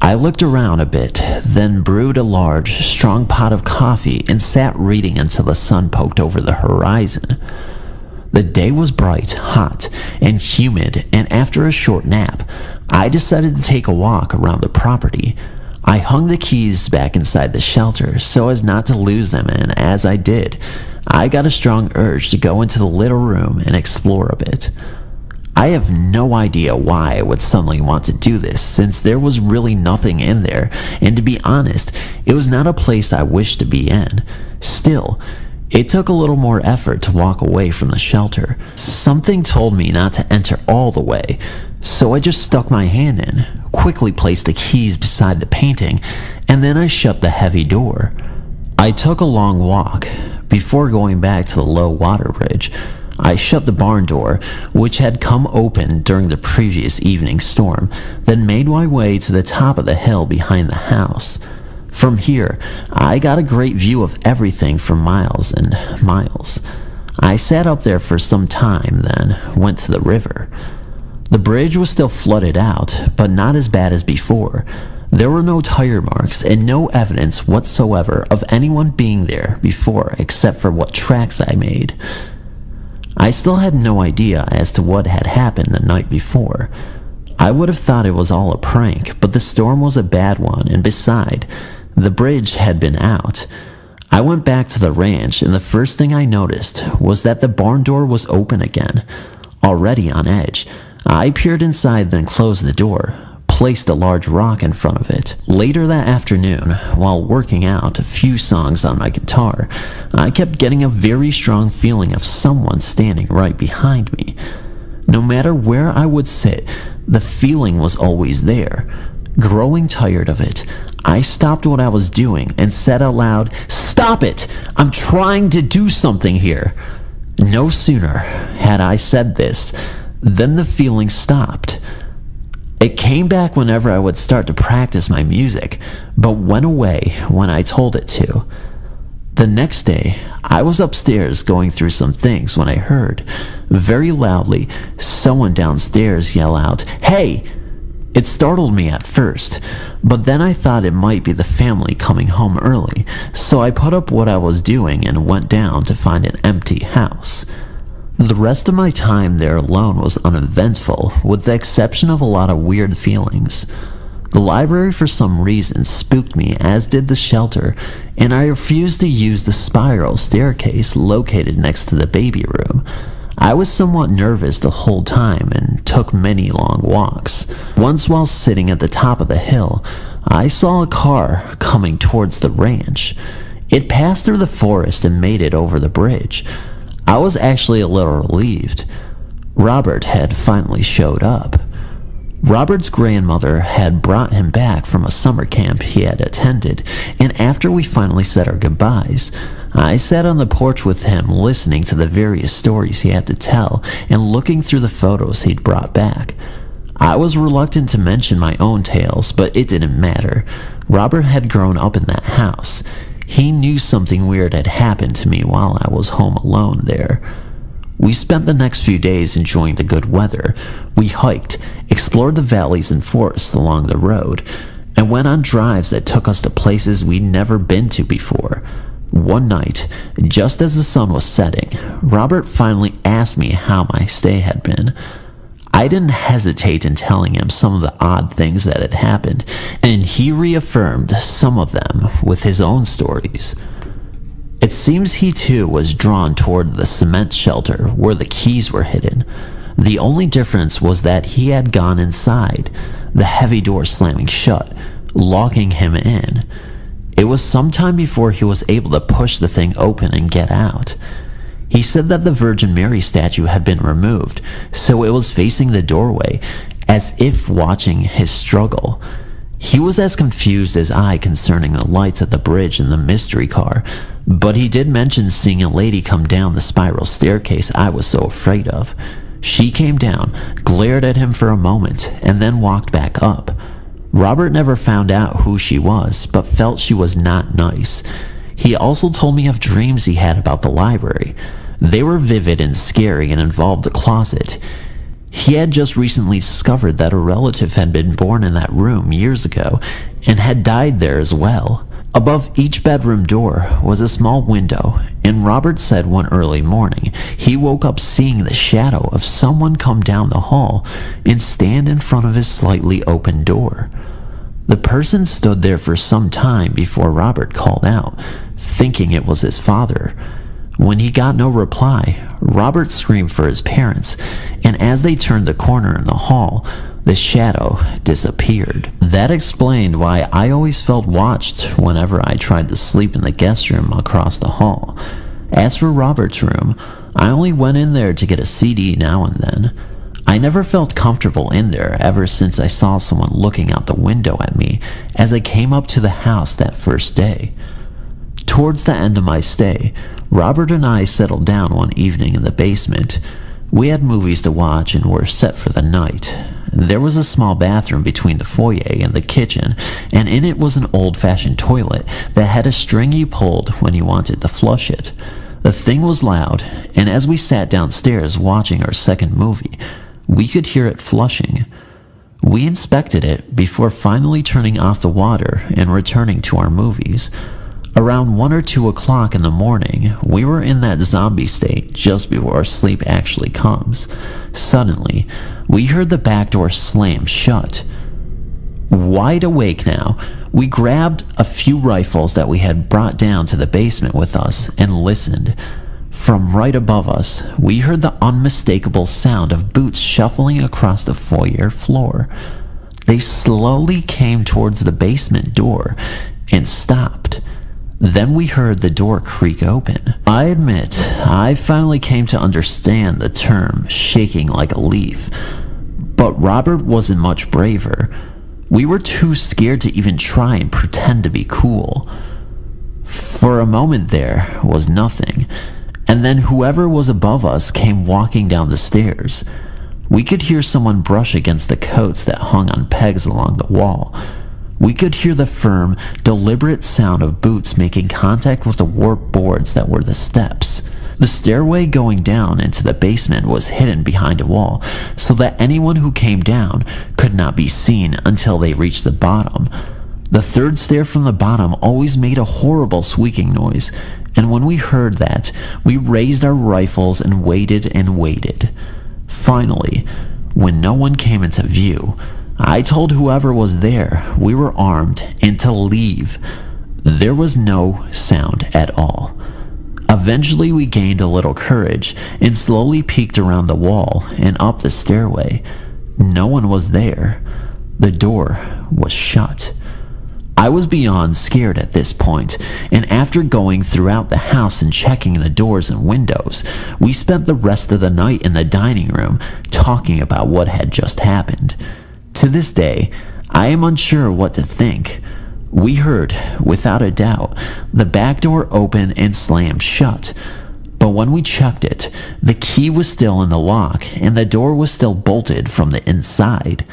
I looked around a bit, then brewed a large, strong pot of coffee and sat reading until the sun poked over the horizon. The day was bright, hot, and humid, and after a short nap, I decided to take a walk around the property. I hung the keys back inside the shelter so as not to lose them, and as I did, I got a strong urge to go into the little room and explore a bit. I have no idea why I would suddenly want to do this, since there was really nothing in there, and to be honest, it was not a place I wished to be in. Still, it took a little more effort to walk away from the shelter. Something told me not to enter all the way, so I just stuck my hand in, quickly placed the keys beside the painting, and then I shut the heavy door. I took a long walk. Before going back to the low water bridge, I shut the barn door, which had come open during the previous evening storm, then made my way to the top of the hill behind the house. From here, I got a great view of everything for miles and miles. I sat up there for some time, then went to the river. The bridge was still flooded out, but not as bad as before. There were no tire marks and no evidence whatsoever of anyone being there before except for what tracks I made. I still had no idea as to what had happened the night before. I would have thought it was all a prank, but the storm was a bad one, and beside, the bridge had been out. I went back to the ranch, and the first thing I noticed was that the barn door was open again. Already on edge, I peered inside, then closed the door, placed a large rock in front of it. Later that afternoon, while working out a few songs on my guitar, I kept getting a very strong feeling of someone standing right behind me. No matter where I would sit, the feeling was always there. Growing tired of it, I stopped what I was doing and said out loud, "Stop it! I'm trying to do something here." No sooner had I said this than the feeling stopped. It came back whenever I would start to practice my music, but went away when I told it to. The next day, I was upstairs going through some things when I heard, very loudly, someone downstairs yell out, "Hey!" It startled me at first, but then I thought it might be the family coming home early, so I put up what I was doing and went down to find an empty house. The rest of my time there alone was uneventful, with the exception of a lot of weird feelings. The library for some reason spooked me, as did the shelter, and I refused to use the spiral staircase located next to the baby room. I was somewhat nervous the whole time and took many long walks. Once while sitting at the top of the hill, I saw a car coming towards the ranch. It passed through the forest and made it over the bridge. I was actually a little relieved. Robert had finally showed up. Robert's grandmother had brought him back from a summer camp he had attended, and after we finally said our goodbyes, I sat on the porch with him listening to the various stories he had to tell and looking through the photos he'd brought back. I was reluctant to mention my own tales, but it didn't matter. Robert had grown up in that house. He knew something weird had happened to me while I was home alone there. We spent the next few days enjoying the good weather. We hiked, explored the valleys and forests along the road, and went on drives that took us to places we'd never been to before. One night, just as the sun was setting, Robert finally asked me how my stay had been. I didn't hesitate in telling him some of the odd things that had happened, and he reaffirmed some of them with his own stories. It seems he too was drawn toward the cement shelter where the keys were hidden. The only difference was that he had gone inside, the heavy door slamming shut, locking him in. It was some time before he was able to push the thing open and get out. He said that the Virgin Mary statue had been removed, so it was facing the doorway, as if watching his struggle. He was as confused as I concerning the lights at the bridge and the mystery car, but he did mention seeing a lady come down the spiral staircase I was so afraid of. She came down, glared at him for a moment, and then walked back up. Robert never found out who she was, but felt she was not nice. He also told me of dreams he had about the library. They were vivid and scary and involved a closet. He had just recently discovered that a relative had been born in that room years ago and had died there as well. Above each bedroom door was a small window, and Robert said one early morning he woke up seeing the shadow of someone come down the hall and stand in front of his slightly open door. The person stood there for some time before Robert called out, thinking it was his father. When he got no reply, Robert screamed for his parents, and as they turned the corner in the hall, the shadow disappeared. That explained why I always felt watched whenever I tried to sleep in the guest room across the hall. As for Robert's room, I only went in there to get a CD now and then. I never felt comfortable in there ever since I saw someone looking out the window at me as I came up to the house that first day. Towards the end of my stay, Robert and I settled down one evening in the basement. We had movies to watch and were set for the night. There was a small bathroom between the foyer and the kitchen, and in it was an old-fashioned toilet that had a string you pulled when you wanted to flush it. The thing was loud, and as we sat downstairs watching our second movie, we could hear it flushing. We inspected it before finally turning off the water and returning to our movies. Around 1 or 2 o'clock in the morning, we were in that zombie state just before sleep actually comes. Suddenly, we heard the back door slam shut. Wide awake now, we grabbed a few rifles that we had brought down to the basement with us and listened. From right above us, we heard the unmistakable sound of boots shuffling across the foyer floor. They slowly came towards the basement door and stopped. Then we heard the door creak open. I admit, I finally came to understand the term shaking like a leaf. But Robert wasn't much braver. We were too scared to even try and pretend to be cool. For a moment there was nothing, and then whoever was above us came walking down the stairs. We could hear someone brush against the coats that hung on pegs along the wall. We could hear the firm, deliberate sound of boots making contact with the warped boards that were the steps. The stairway going down into the basement was hidden behind a wall, so that anyone who came down could not be seen until they reached the bottom. The third stair from the bottom always made a horrible squeaking noise, and when we heard that, we raised our rifles and waited and waited. Finally, when no one came into view, I told whoever was there we were armed and to leave. There was no sound at all. Eventually we gained a little courage and slowly peeked around the wall and up the stairway. No one was there. The door was shut. I was beyond scared at this point, and after going throughout the house and checking the doors and windows, we spent the rest of the night in the dining room talking about what had just happened. To this day, I am unsure what to think. We heard, without a doubt, the back door open and slam shut. But when we checked it, the key was still in the lock and the door was still bolted from the inside.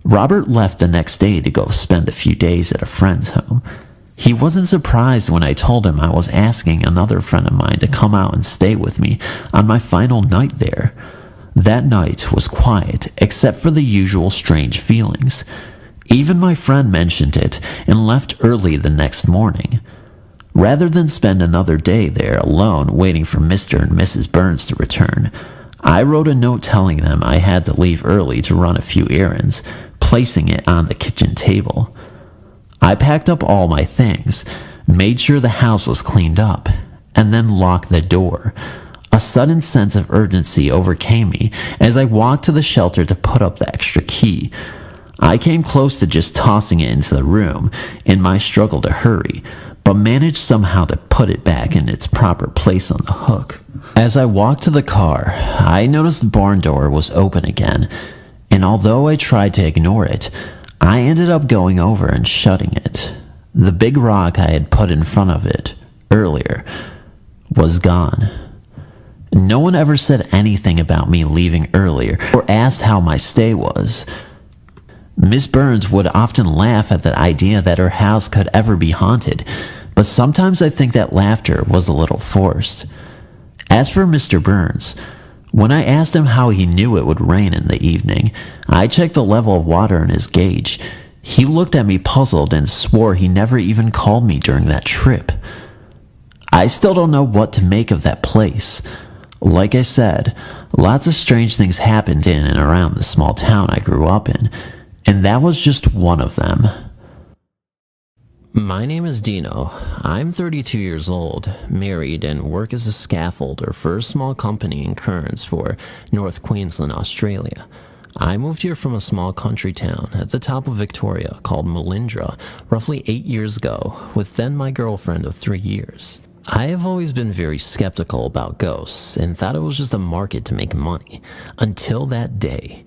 Robert left the next day to go spend a few days at a friend's home. He wasn't surprised when I told him I was asking another friend of mine to come out and stay with me on my final night there. That night was quiet, except for the usual strange feelings. Even my friend mentioned it and left early the next morning. Rather than spend another day there alone waiting for Mr. and Mrs. Burns to return, I wrote a note telling them I had to leave early to run a few errands, placing it on the kitchen table. I packed up all my things, made sure the house was cleaned up, and then locked the door. A sudden sense of urgency overcame me as I walked to the shelter to put up the extra key. I came close to just tossing it into the room in my struggle to hurry, but managed somehow to put it back in its proper place on the hook. As I walked to the car, I noticed the barn door was open again, and although I tried to ignore it, I ended up going over and shutting it. The big rock I had put in front of it earlier was gone. No one ever said anything about me leaving earlier or asked how my stay was. Miss Burns would often laugh at the idea that her house could ever be haunted, but sometimes I think that laughter was a little forced. As for Mr. Burns, When I asked him how he knew it would rain in the evening, I checked the level of water in his gauge. He looked at me puzzled and swore he never even called me during that trip. I still don't know what to make of that place. Like I said, lots of strange things happened in and around the small town I grew up in, and that was just one of them. My name is Dino. I'm 32 years old, married, and work as a scaffolder for a small company in Cairns for North Queensland, Australia. I moved here from a small country town at the top of Victoria called Melindra roughly 8 years ago, with then my girlfriend of 3 years. I have always been very skeptical about ghosts and thought it was just a market to make money, until that day.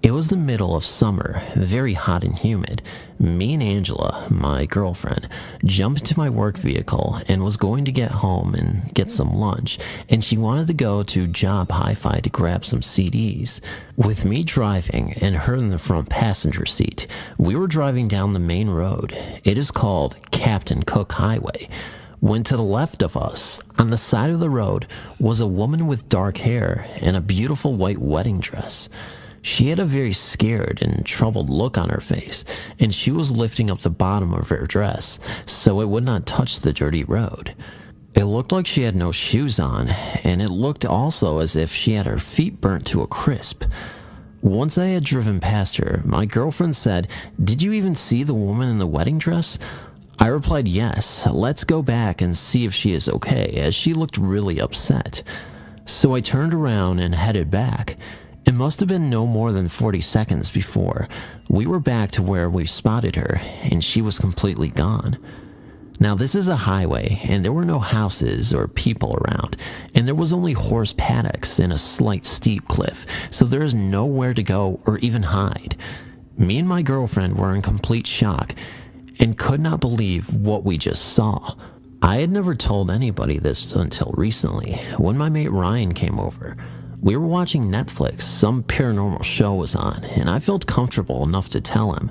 It was the middle of summer, very hot and humid. Me and Angela, my girlfriend, jumped into my work vehicle and was going to get home and get some lunch, and she wanted to go to Job Hi-Fi to grab some CDs. With me driving and her in the front passenger seat, we were driving down the main road. It is called Captain Cook Highway. When to the left of us, on the side of the road, was a woman with dark hair and a beautiful white wedding dress. She had a very scared and troubled look on her face, and she was lifting up the bottom of her dress so it would not touch the dirty road. It looked like she had no shoes on, and it looked also as if she had her feet burnt to a crisp. Once I had driven past her, my girlfriend said, "Did you even see the woman in the wedding dress?" I replied, "Yes, let's go back and see if she is okay," as she looked really upset. So I turned around and headed back. It must have been no more than 40 seconds before we were back to where we spotted her, and she was completely gone. Now this is a highway, and there were no houses or people around, and there was only horse paddocks and a slight steep cliff, so there is nowhere to go or even hide. Me and my girlfriend were in complete shock and could not believe what we just saw. I had never told anybody this until recently, when my mate Ryan came over. We were watching Netflix, some paranormal show was on, and I felt comfortable enough to tell him.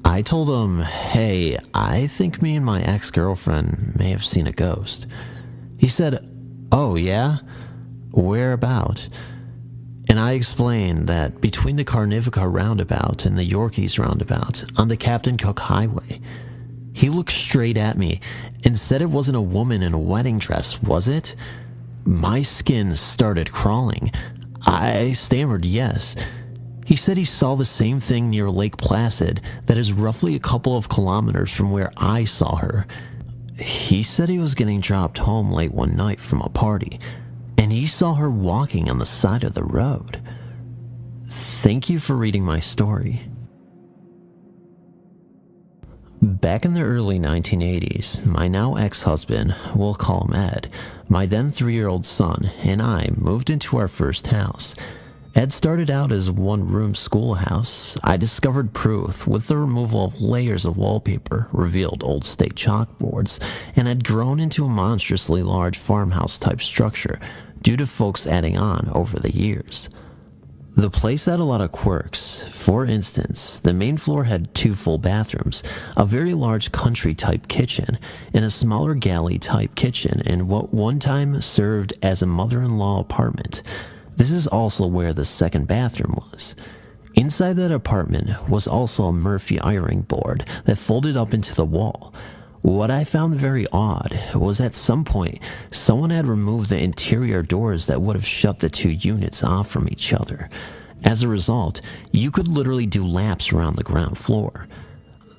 I told him, "Hey, I think me and my ex-girlfriend may have seen a ghost." He said, "Oh yeah? Where about?" And I explained that between the Carnivica roundabout and the Yorkies roundabout on the Captain Cook Highway. He looked straight at me and said it wasn't a woman in a wedding dress, was it? My skin started crawling. I stammered yes. He said he saw the same thing near Lake Placid that is roughly a couple of kilometers from where I saw her. He said he was getting dropped home late one night from a party, and he saw her walking on the side of the road. Thank you for reading my story. Back in the early 1980s, my now ex-husband, we'll call him Ed, my then 3-year-old son, and I moved into our first house. Ed started out as a one-room schoolhouse. I discovered proof with the removal of layers of wallpaper, revealed old state chalkboards, and had grown into a monstrously large farmhouse-type structure due to folks adding on over the years. The place had a lot of quirks. For instance, the main floor had 2 full bathrooms, a very large country-type kitchen, and a smaller galley-type kitchen in what one time served as a mother-in-law apartment. This is also where the second bathroom was. Inside that apartment was also a Murphy ironing board that folded up into the wall. What I found very odd was at some point, someone had removed the interior doors that would have shut the 2 units off from each other. As a result, you could literally do laps around the ground floor.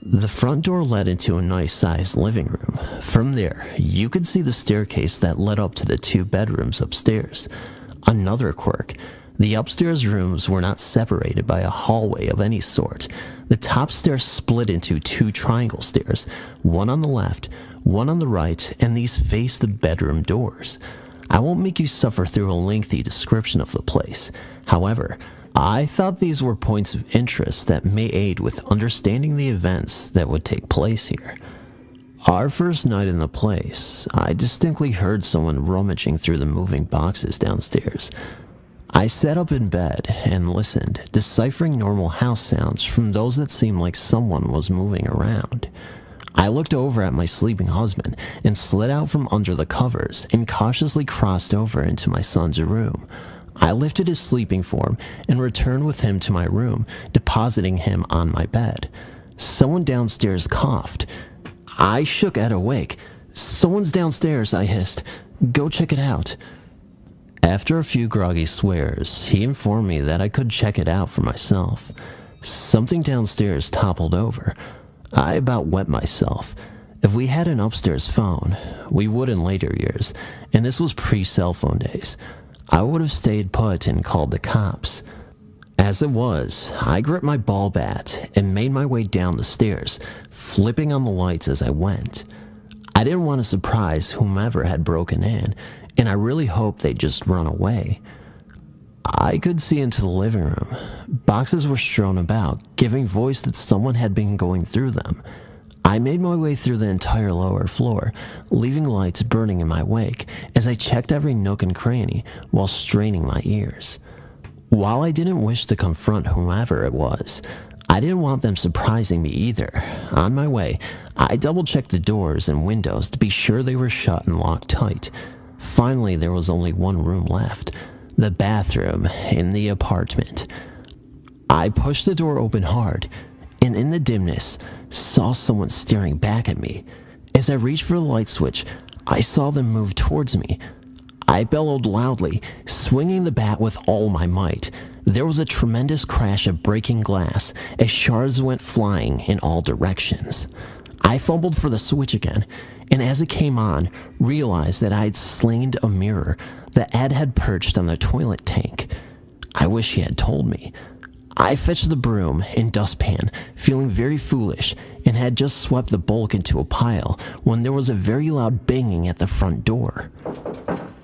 The front door led into a nice-sized living room. From there, you could see the staircase that led up to the 2 bedrooms upstairs. Another quirk, the upstairs rooms were not separated by a hallway of any sort. The top stairs split into 2 triangle stairs, one on the left, one on the right, and these faced the bedroom doors. I won't make you suffer through a lengthy description of the place. However, I thought these were points of interest that may aid with understanding the events that would take place here. Our first night in the place, I distinctly heard someone rummaging through the moving boxes downstairs. I sat up in bed and listened, deciphering normal house sounds from those that seemed like someone was moving around. I looked over at my sleeping husband and slid out from under the covers and cautiously crossed over into my son's room. I lifted his sleeping form and returned with him to my room, depositing him on my bed. Someone downstairs coughed. I shook Ed awake. "Someone's downstairs," I hissed. "Go check it out." After a few groggy swears, he informed me that I could check it out for myself. Something downstairs toppled over. I about wet myself. If we had an upstairs phone, we would in later years, and this was pre-cell phone days, I would have stayed put and called the cops. As it was, I gripped my ball bat and made my way down the stairs, flipping on the lights as I went. I didn't want to surprise whomever had broken in, and I really hoped they'd just run away. I could see into the living room. Boxes were strewn about, giving voice that someone had been going through them. I made my way through the entire lower floor, leaving lights burning in my wake as I checked every nook and cranny while straining my ears. While I didn't wish to confront whomever it was, I didn't want them surprising me either. On my way, I double-checked the doors and windows to be sure they were shut and locked tight. Finally, there was only one room left, the bathroom in the apartment. I pushed the door open hard, and in the dimness, saw someone staring back at me. As I reached for the light switch, I saw them move towards me. I bellowed loudly, swinging the bat with all my might. There was a tremendous crash of breaking glass as shards went flying in all directions. I fumbled for the switch again, and as it came on, realized that I had slain a mirror that Ed had perched on the toilet tank. I wish he had told me. I fetched the broom and dustpan, feeling very foolish, and had just swept the bulk into a pile when there was a very loud banging at the front door.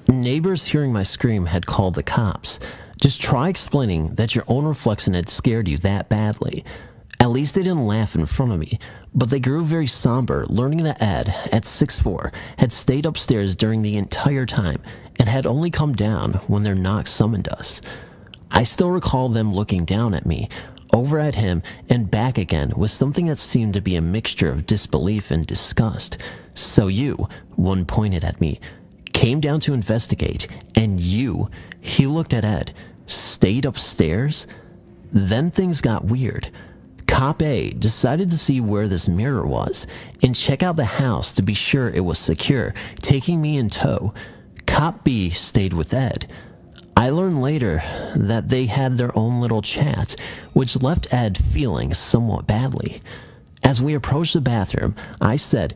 Neighbors hearing my scream had called the cops. Just try explaining that your own reflection had scared you that badly. At least they didn't laugh in front of me, but they grew very somber, learning that Ed, at 6'4", had stayed upstairs during the entire time and had only come down when their knock summoned us. I still recall them looking down at me, over at him, and back again with something that seemed to be a mixture of disbelief and disgust. "So you," one pointed at me, "came down to investigate, and you," he looked at Ed, "stayed upstairs?" Then things got weird. Cop A decided to see where this mirror was and check out the house to be sure it was secure, taking me in tow. Cop B stayed with Ed. I learned later that they had their own little chat, which left Ed feeling somewhat badly. As we approached the bathroom, I said,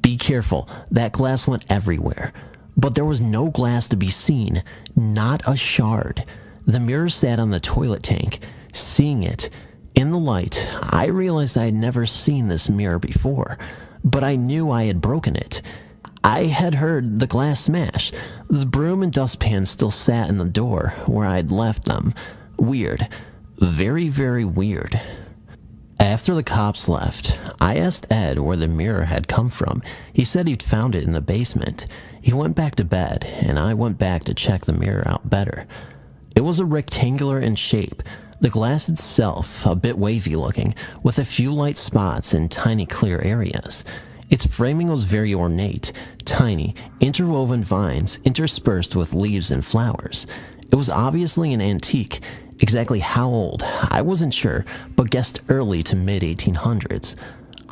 "Be careful, that glass went everywhere." But there was no glass to be seen, not a shard. The mirror sat on the toilet tank. Seeing it, in the light, I realized I had never seen this mirror before, but I knew I had broken it. I had heard the glass smash. The broom and dustpan still sat in the door where I had left them. Weird. Very, very weird. After the cops left, I asked Ed where the mirror had come from. He said he'd found it in the basement. He went back to bed, and I went back to check the mirror out better. It was a rectangular in shape, the glass itself a bit wavy looking, with a few light spots and tiny clear areas. Its framing was very ornate, tiny, interwoven vines interspersed with leaves and flowers. It was obviously an antique. Exactly how old, I wasn't sure, but guessed early to mid-1800s.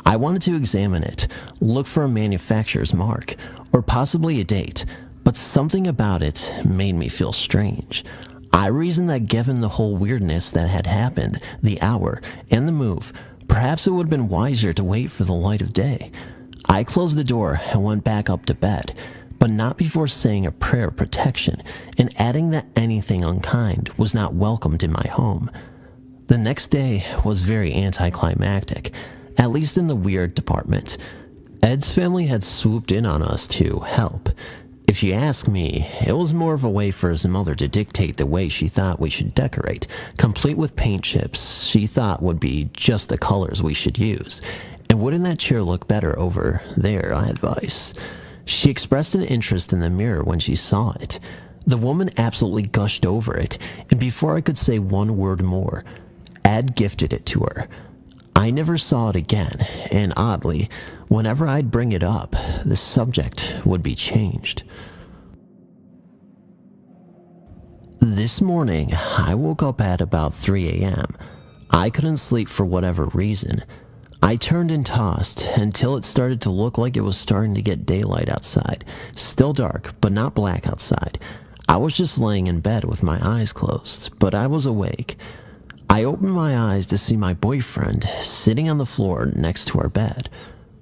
I wanted to examine it, look for a manufacturer's mark, or possibly a date, but something about it made me feel strange. I reasoned that given the whole weirdness that had happened, the hour, and the move, perhaps it would have been wiser to wait for the light of day. I closed the door and went back up to bed, but not before saying a prayer of protection and adding that anything unkind was not welcomed in my home. The next day was very anticlimactic, at least in the weird department. Ed's family had swooped in on us to help. If you ask me, it was more of a way for his mother to dictate the way she thought we should decorate, complete with paint chips she thought would be just the colors we should use. And wouldn't that chair look better over there, I advise. She expressed an interest in the mirror when she saw it. The woman absolutely gushed over it, and before I could say one word more, Ed gifted it to her. I never saw it again, and oddly, whenever I'd bring it up, the subject would be changed. This morning, I woke up at about 3 a.m. I couldn't sleep for whatever reason. I turned and tossed until it started to look like it was starting to get daylight outside. Still dark, but not black outside. I was just laying in bed with my eyes closed, but I was awake. I opened my eyes to see my boyfriend sitting on the floor next to our bed.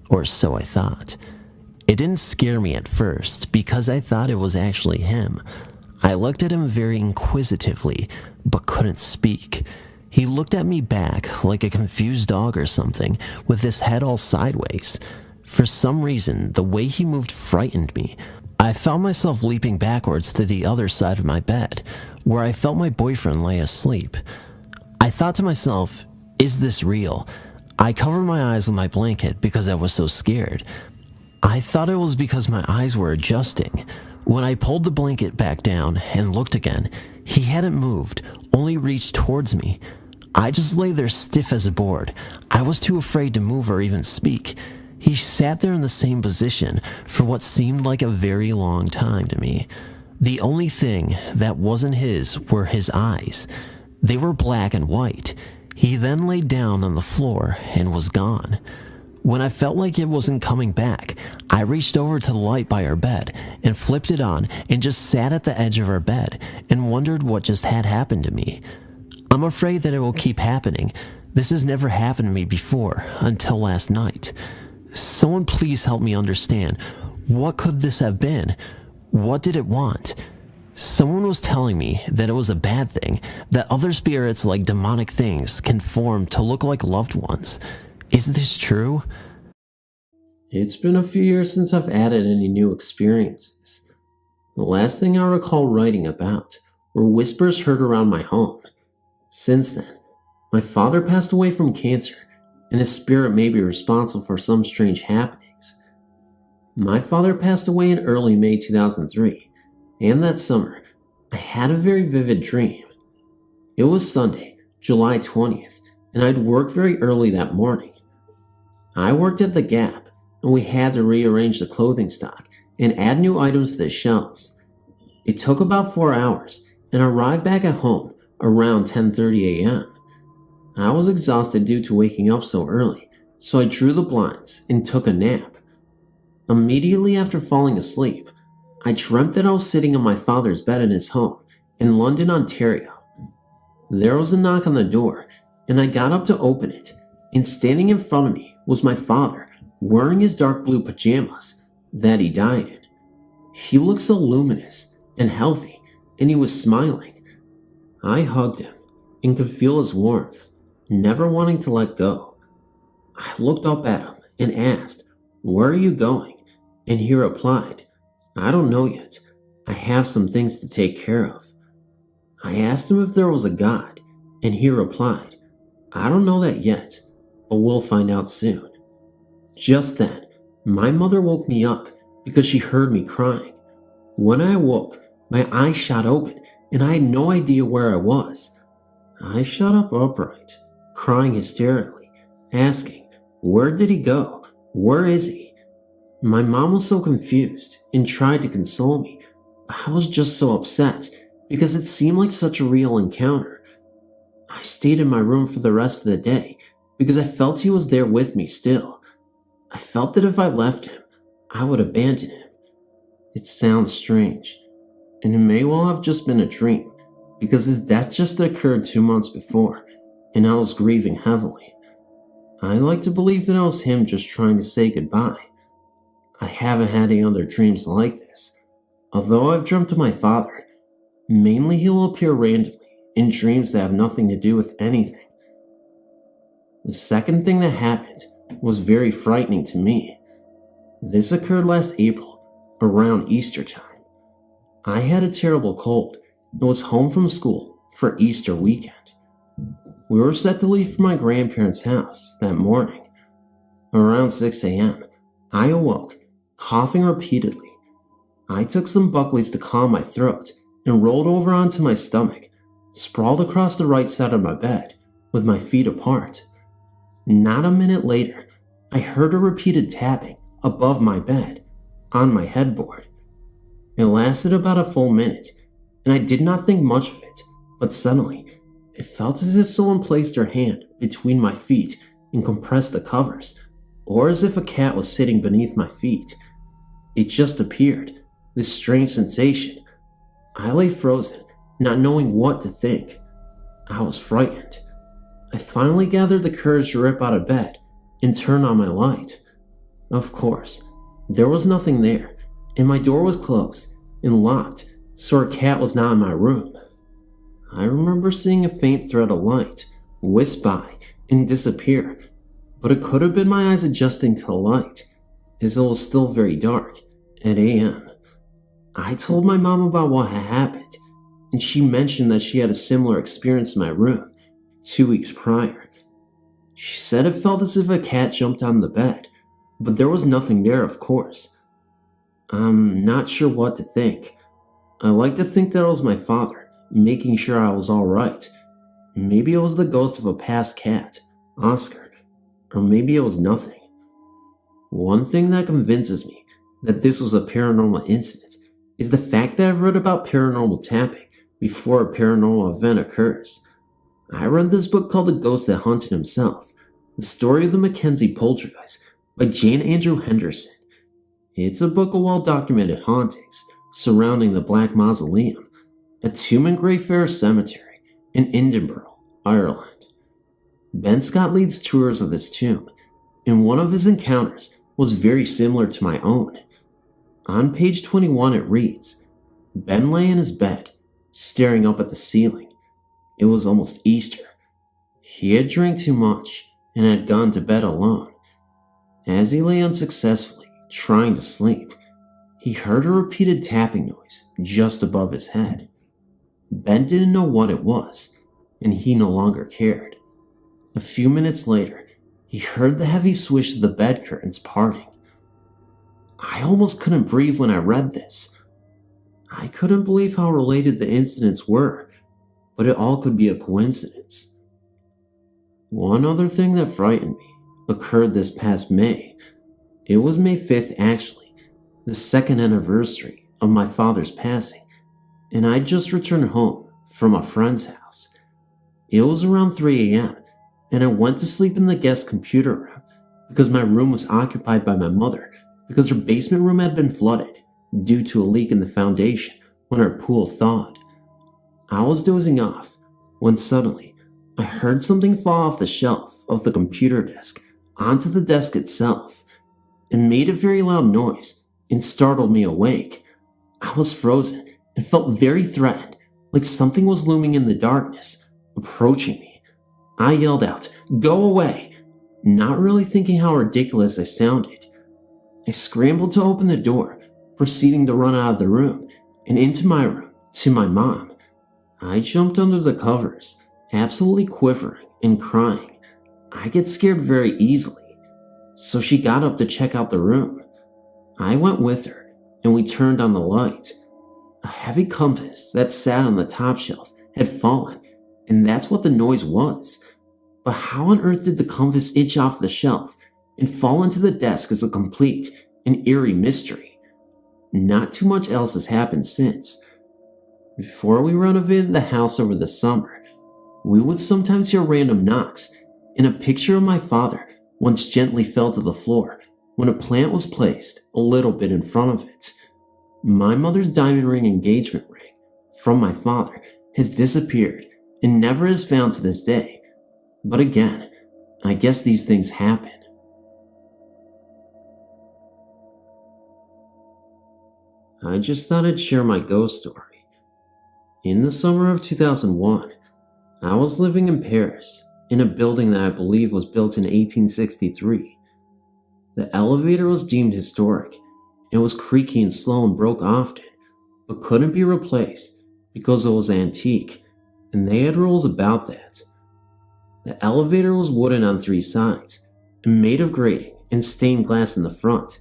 Or so I thought. It didn't scare me at first because I thought it was actually him. I looked at him very inquisitively, but couldn't speak. He looked at me back like a confused dog or something, with his head all sideways. For some reason, the way he moved frightened me. I found myself leaping backwards to the other side of my bed, where I felt my boyfriend lay asleep. I thought to myself, is this real? I covered my eyes with my blanket because I was so scared. I thought it was because my eyes were adjusting. When I pulled the blanket back down and looked again, he hadn't moved, only reached towards me. I just lay there stiff as a board. I was too afraid to move or even speak. He sat there in the same position for what seemed like a very long time to me. The only thing that wasn't his were his eyes. They were black and white. He then laid down on the floor and was gone. When I felt like it wasn't coming back, I reached over to the light by our bed and flipped it on and just sat at the edge of our bed and wondered what just had happened to me. I'm afraid that it will keep happening. This has never happened to me before until last night. Someone please help me understand. What could this have been? What did it want? Someone was telling me that it was a bad thing, that other spirits like demonic things can form to look like loved ones. Is this true? It's been a few years since I've added any new experiences. The last thing I recall writing about were whispers heard around my home. Since then, my father passed away from cancer, and his spirit may be responsible for some strange happenings. My father passed away in early May 2003, and that summer, I had a very vivid dream. It was Sunday, July 20th, and I'd worked very early that morning. I worked at the Gap, and we had to rearrange the clothing stock and add new items to the shelves. It took about 4 hours, and I arrived back at home around 10:30 a.m. I was exhausted due to waking up so early, so I drew the blinds and took a nap. Immediately after falling asleep, I dreamt that I was sitting on my father's bed in his home in London, Ontario. There was a knock on the door, and I got up to open it, and standing in front of me was my father, wearing his dark blue pajamas that he died in. He looked so luminous and healthy, and he was smiling. I hugged him and could feel his warmth, never wanting to let go. I looked up at him and asked, "Where are you going?" And he replied, "I don't know yet. I have some things to take care of." I asked him if there was a God, and he replied, "I don't know that yet, but we'll find out soon." Just then, my mother woke me up because she heard me crying. When I awoke, my eyes shot open and I had no idea where I was. I shot up upright, crying hysterically, asking, "Where did he go? Where is he?" My mom was so confused and tried to console me, but I was just so upset because it seemed like such a real encounter. I stayed in my room for the rest of the day because I felt he was there with me still. I felt that if I left him, I would abandon him. It sounds strange, and it may well have just been a dream because his death just occurred 2 months before, and I was grieving heavily. I like to believe that it was him just trying to say goodbye. I haven't had any other dreams like this, although I've dreamt of my father. Mainly he will appear randomly in dreams that have nothing to do with anything. The second thing that happened was very frightening to me. This occurred last April, around Easter time. I had a terrible cold and was home from school for Easter weekend. We were set to leave for my grandparents' house that morning. Around 6 a.m., I awoke, coughing repeatedly. I took some Buckleys to calm my throat and rolled over onto my stomach, sprawled across the right side of my bed with my feet apart. Not a minute later, I heard a repeated tapping above my bed on my headboard. It lasted about a full minute, and I did not think much of it, but suddenly, it felt as if someone placed their hand between my feet and compressed the covers, or as if a cat was sitting beneath my feet. It just appeared, this strange sensation. I lay frozen, not knowing what to think. I was frightened. I finally gathered the courage to rip out of bed and turn on my light. Of course, there was nothing there, and my door was closed and locked, so a cat was not in my room. I remember seeing a faint thread of light wisp by and disappear, but it could have been my eyes adjusting to the light, as it was still very dark at AM. I told my mom about what had happened, and she mentioned that she had a similar experience in my room 2 weeks prior. She said it felt as if a cat jumped on the bed, but there was nothing there, of course. I'm not sure what to think. I like to think that it was my father, making sure I was alright. Maybe it was the ghost of a past cat, Oscar, or maybe it was nothing. One thing that convinces me that this was a paranormal incident is the fact that I've read about paranormal tapping before a paranormal event occurs. I read this book called The Ghost That Hunted Himself, The Story of the Mackenzie Poltergeist by Jane Andrew Henderson. It's a book of well-documented hauntings surrounding the Black Mausoleum, a tomb in Greyfriars Cemetery in Edinburgh, Ireland. Ben Scott leads tours of this tomb, and one of his encounters was very similar to my own. On page 21 it reads, Ben lay in his bed, staring up at the ceiling. It was almost Easter. He had drank too much and had gone to bed alone. As he lay unsuccessfully trying to sleep, he heard a repeated tapping noise just above his head. Ben didn't know what it was, and he no longer cared. A few minutes later, he heard the heavy swish of the bed curtains parting. I almost couldn't breathe when I read this. I couldn't believe how related the incidents were, but it all could be a coincidence. One other thing that frightened me occurred this past May. It was May 5th actually, the second anniversary of my father's passing, and I'd just returned home from a friend's house. It was around 3 a.m., and I went to sleep in the guest computer room because my room was occupied by my mother because her basement room had been flooded due to a leak in the foundation when her pool thawed. I was dozing off when suddenly I heard something fall off the shelf of the computer desk onto the desk itself. It made a very loud noise and startled me awake. I was frozen and felt very threatened, like something was looming in the darkness, approaching me. I yelled out, "Go away!" not really thinking how ridiculous I sounded. I scrambled to open the door, proceeding to run out of the room and into my room to my mom. I jumped under the covers, absolutely quivering and crying. I get scared very easily, so she got up to check out the room. I went with her, and we turned on the light. A heavy compass that sat on the top shelf had fallen, and that's what the noise was. But how on earth did the compass itch off the shelf and fall into the desk is a complete and eerie mystery. Not too much else has happened since. Before we renovated the house over the summer, we would sometimes hear random knocks, and a picture of my father once gently fell to the floor when a plant was placed a little bit in front of it. My mother's diamond ring engagement ring from my father has disappeared and never is found to this day. But again, I guess these things happen. I just thought I'd share my ghost story. In the summer of 2001, I was living in Paris, in a building that I believe was built in 1863. The elevator was deemed historic. It was creaky and slow and broke often, but couldn't be replaced because it was antique, and they had rules about that. The elevator was wooden on 3 sides, and made of grating and stained glass in the front,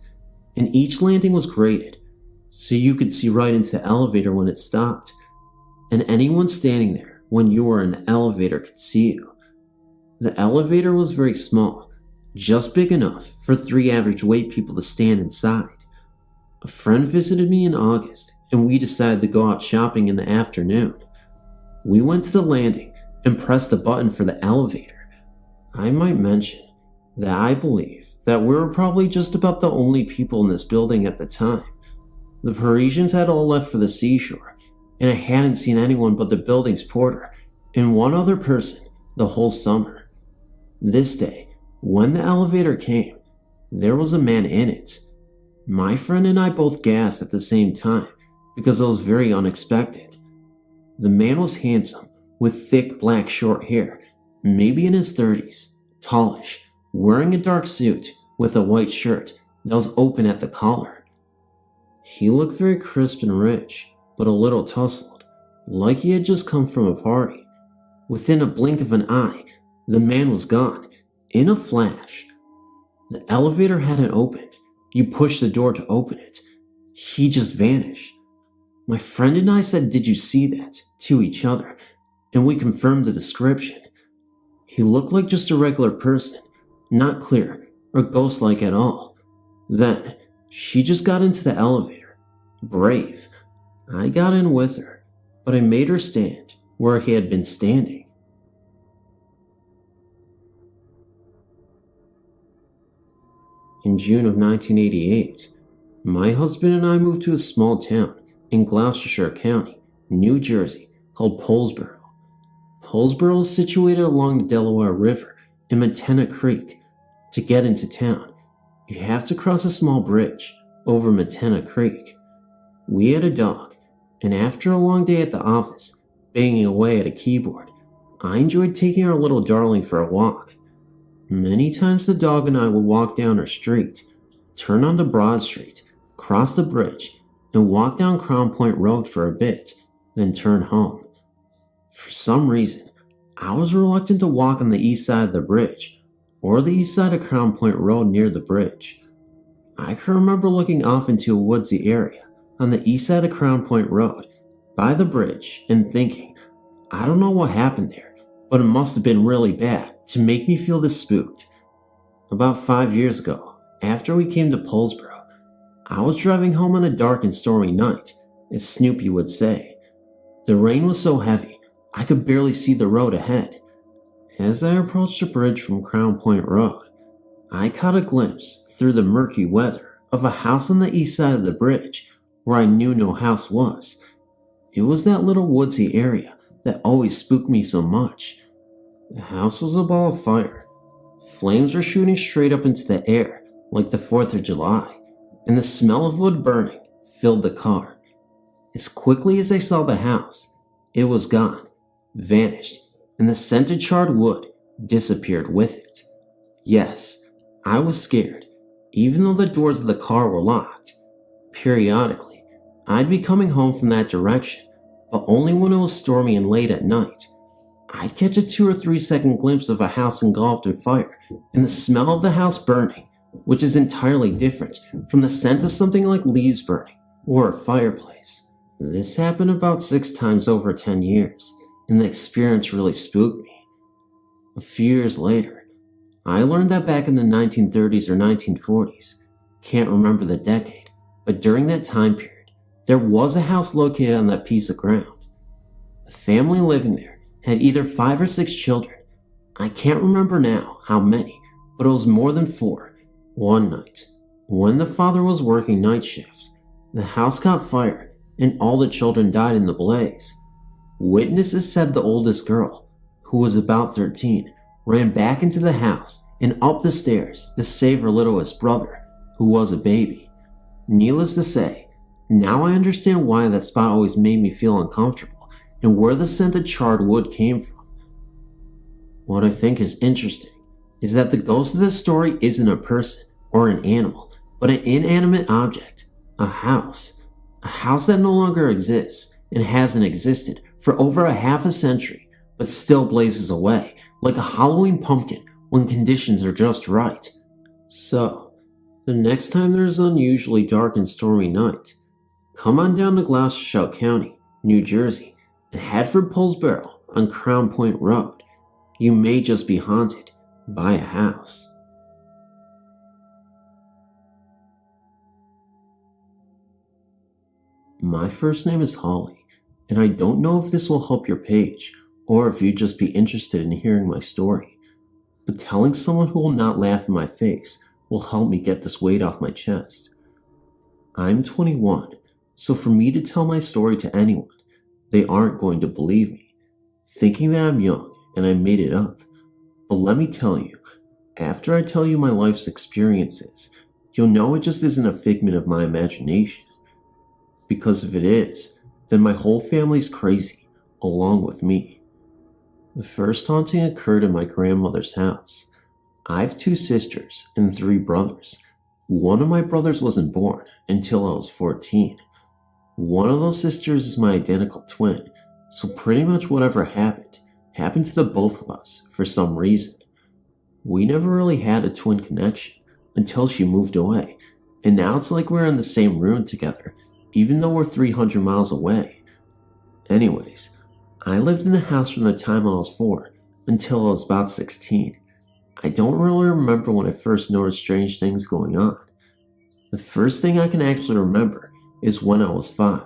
and each landing was grated, so you could see right into the elevator when it stopped, and anyone standing there when you were in the elevator could see you. The elevator was very small, just big enough for 3 average weight people to stand inside. A friend visited me in August and we decided to go out shopping in the afternoon. We went to the landing and pressed the button for the elevator. I might mention that I believe that we were probably just about the only people in this building at the time. The Parisians had all left for the seashore, and I hadn't seen anyone but the building's porter and one other person the whole summer. This day, when the elevator came, there was a man in it. My friend and I both gasped at the same time because it was very unexpected. The man was handsome, with thick black short hair, maybe in his 30s, tallish, wearing a dark suit with a white shirt that was open at the collar. He looked very crisp and rich, but a little tousled, like he had just come from a party. Within a blink of an eye, the man was gone, in a flash. The elevator hadn't opened. You pushed the door to open it. He just vanished. My friend and I said, "Did you see that?" to each other, and we confirmed the description. He looked like just a regular person, not clear or ghost-like at all. Then, she just got into the elevator. Brave. I got in with her, but I made her stand where he had been standing. In June of 1988, my husband and I moved to a small town in Gloucestershire County, New Jersey, called Poulsboro. Poulsboro is situated along the Delaware River in Matena Creek. To get into town, you have to cross a small bridge over Matena Creek. We had a dog, and after a long day at the office, banging away at a keyboard, I enjoyed taking our little darling for a walk. Many times the dog and I would walk down our street, turn onto Broad Street, cross the bridge, and walk down Crown Point Road for a bit, then turn home. For some reason, I was reluctant to walk on the east side of the bridge, or the east side of Crown Point Road near the bridge. I can remember looking off into a woodsy area on the east side of Crown Point Road, by the bridge, and thinking, I don't know what happened there, but it must have been really bad to make me feel this spooked. About 5 years ago, after we came to Poulsboro, I was driving home on a dark and stormy night, as Snoopy would say. The rain was so heavy, I could barely see the road ahead. As I approached the bridge from Crown Point Road, I caught a glimpse through the murky weather of a house on the east side of the bridge where I knew no house was. It was that little woodsy area that always spooked me so much. The house was a ball of fire. Flames were shooting straight up into the air like the 4th of July, and the smell of wood burning filled the car. As quickly as I saw the house, it was gone, vanished, and the scent of charred wood disappeared with it. Yes, I was scared, even though the doors of the car were locked. Periodically, I'd be coming home from that direction, but only when it was stormy and late at night. I'd catch a 2 or 3 second glimpse of a house engulfed in fire, and the smell of the house burning, which is entirely different from the scent of something like leaves burning or a fireplace. This happened about 6 times over 10 years, and the experience really spooked me. A few years later, I learned that back in the 1930s or 1940s, can't remember the decade, but during that time period, there was a house located on that piece of ground. The family living there had either 5 or 6 children. I can't remember now how many, but it was more than 4. One night, when the father was working night shift, the house caught fire and all the children died in the blaze. Witnesses said the oldest girl, who was about 13, ran back into the house and up the stairs to save her littlest brother, who was a baby. Needless to say, now I understand why that spot always made me feel uncomfortable and where the scent of charred wood came from. What I think is interesting is that the ghost of this story isn't a person or an animal, but an inanimate object, a house that no longer exists and hasn't existed for over a half a century, but still blazes away like a Halloween pumpkin when conditions are just right. So, the next time there's an unusually dark and stormy night, come on down to Gloucestershire County, New Jersey, and head for Poulsboro on Crown Point Road. You may just be haunted by a house. My first name is Holly, and I don't know if this will help your page, or if you'd just be interested in hearing my story. But telling someone who will not laugh in my face will help me get this weight off my chest. I'm 21, so for me to tell my story to anyone, they aren't going to believe me, thinking that I'm young and I made it up. But let me tell you, after I tell you my life's experiences, you'll know it just isn't a figment of my imagination. Because if it is, then my whole family's crazy, along with me. The first haunting occurred in my grandmother's house. I have 2 sisters and 3 brothers. One of my brothers wasn't born until I was 14. One of those sisters is my identical twin, so pretty much whatever happened to the both of us for some reason. We never really had a twin connection until she moved away, and now it's like we're in the same room together, even though we're 300 miles away. Anyways, I lived in the house from the time I was 4 until I was about 16. I don't really remember when I first noticed strange things going on. The first thing I can actually remember is when I was 5.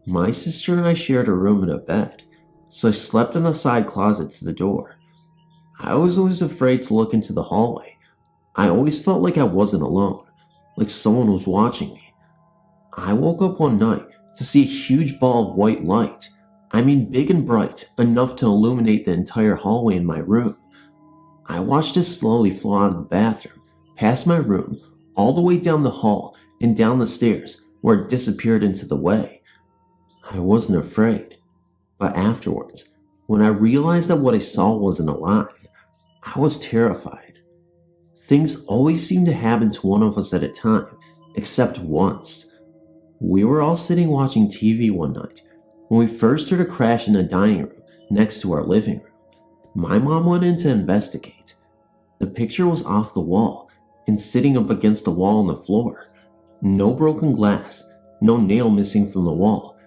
My sister and I shared a room and a bed, so I slept in a side closet to the door. I was always afraid to look into the hallway. I always felt like I wasn't alone, like someone was watching me. I woke up one night to see a huge ball of white light. I mean big and bright, enough to illuminate the entire hallway in my room. I watched it slowly flow out of the bathroom, past my room, all the way down the hall and down the stairs where it disappeared into the way. I wasn't afraid, but afterwards, when I realized that what I saw wasn't alive, I was terrified. Things always seemed to happen to one of us at a time, except once. We were all sitting watching TV one night when we first heard a crash in the dining room next to our living room. My mom went in to investigate. The picture was off the wall and sitting up against the wall on the floor. No broken glass, no nail missing from the wall.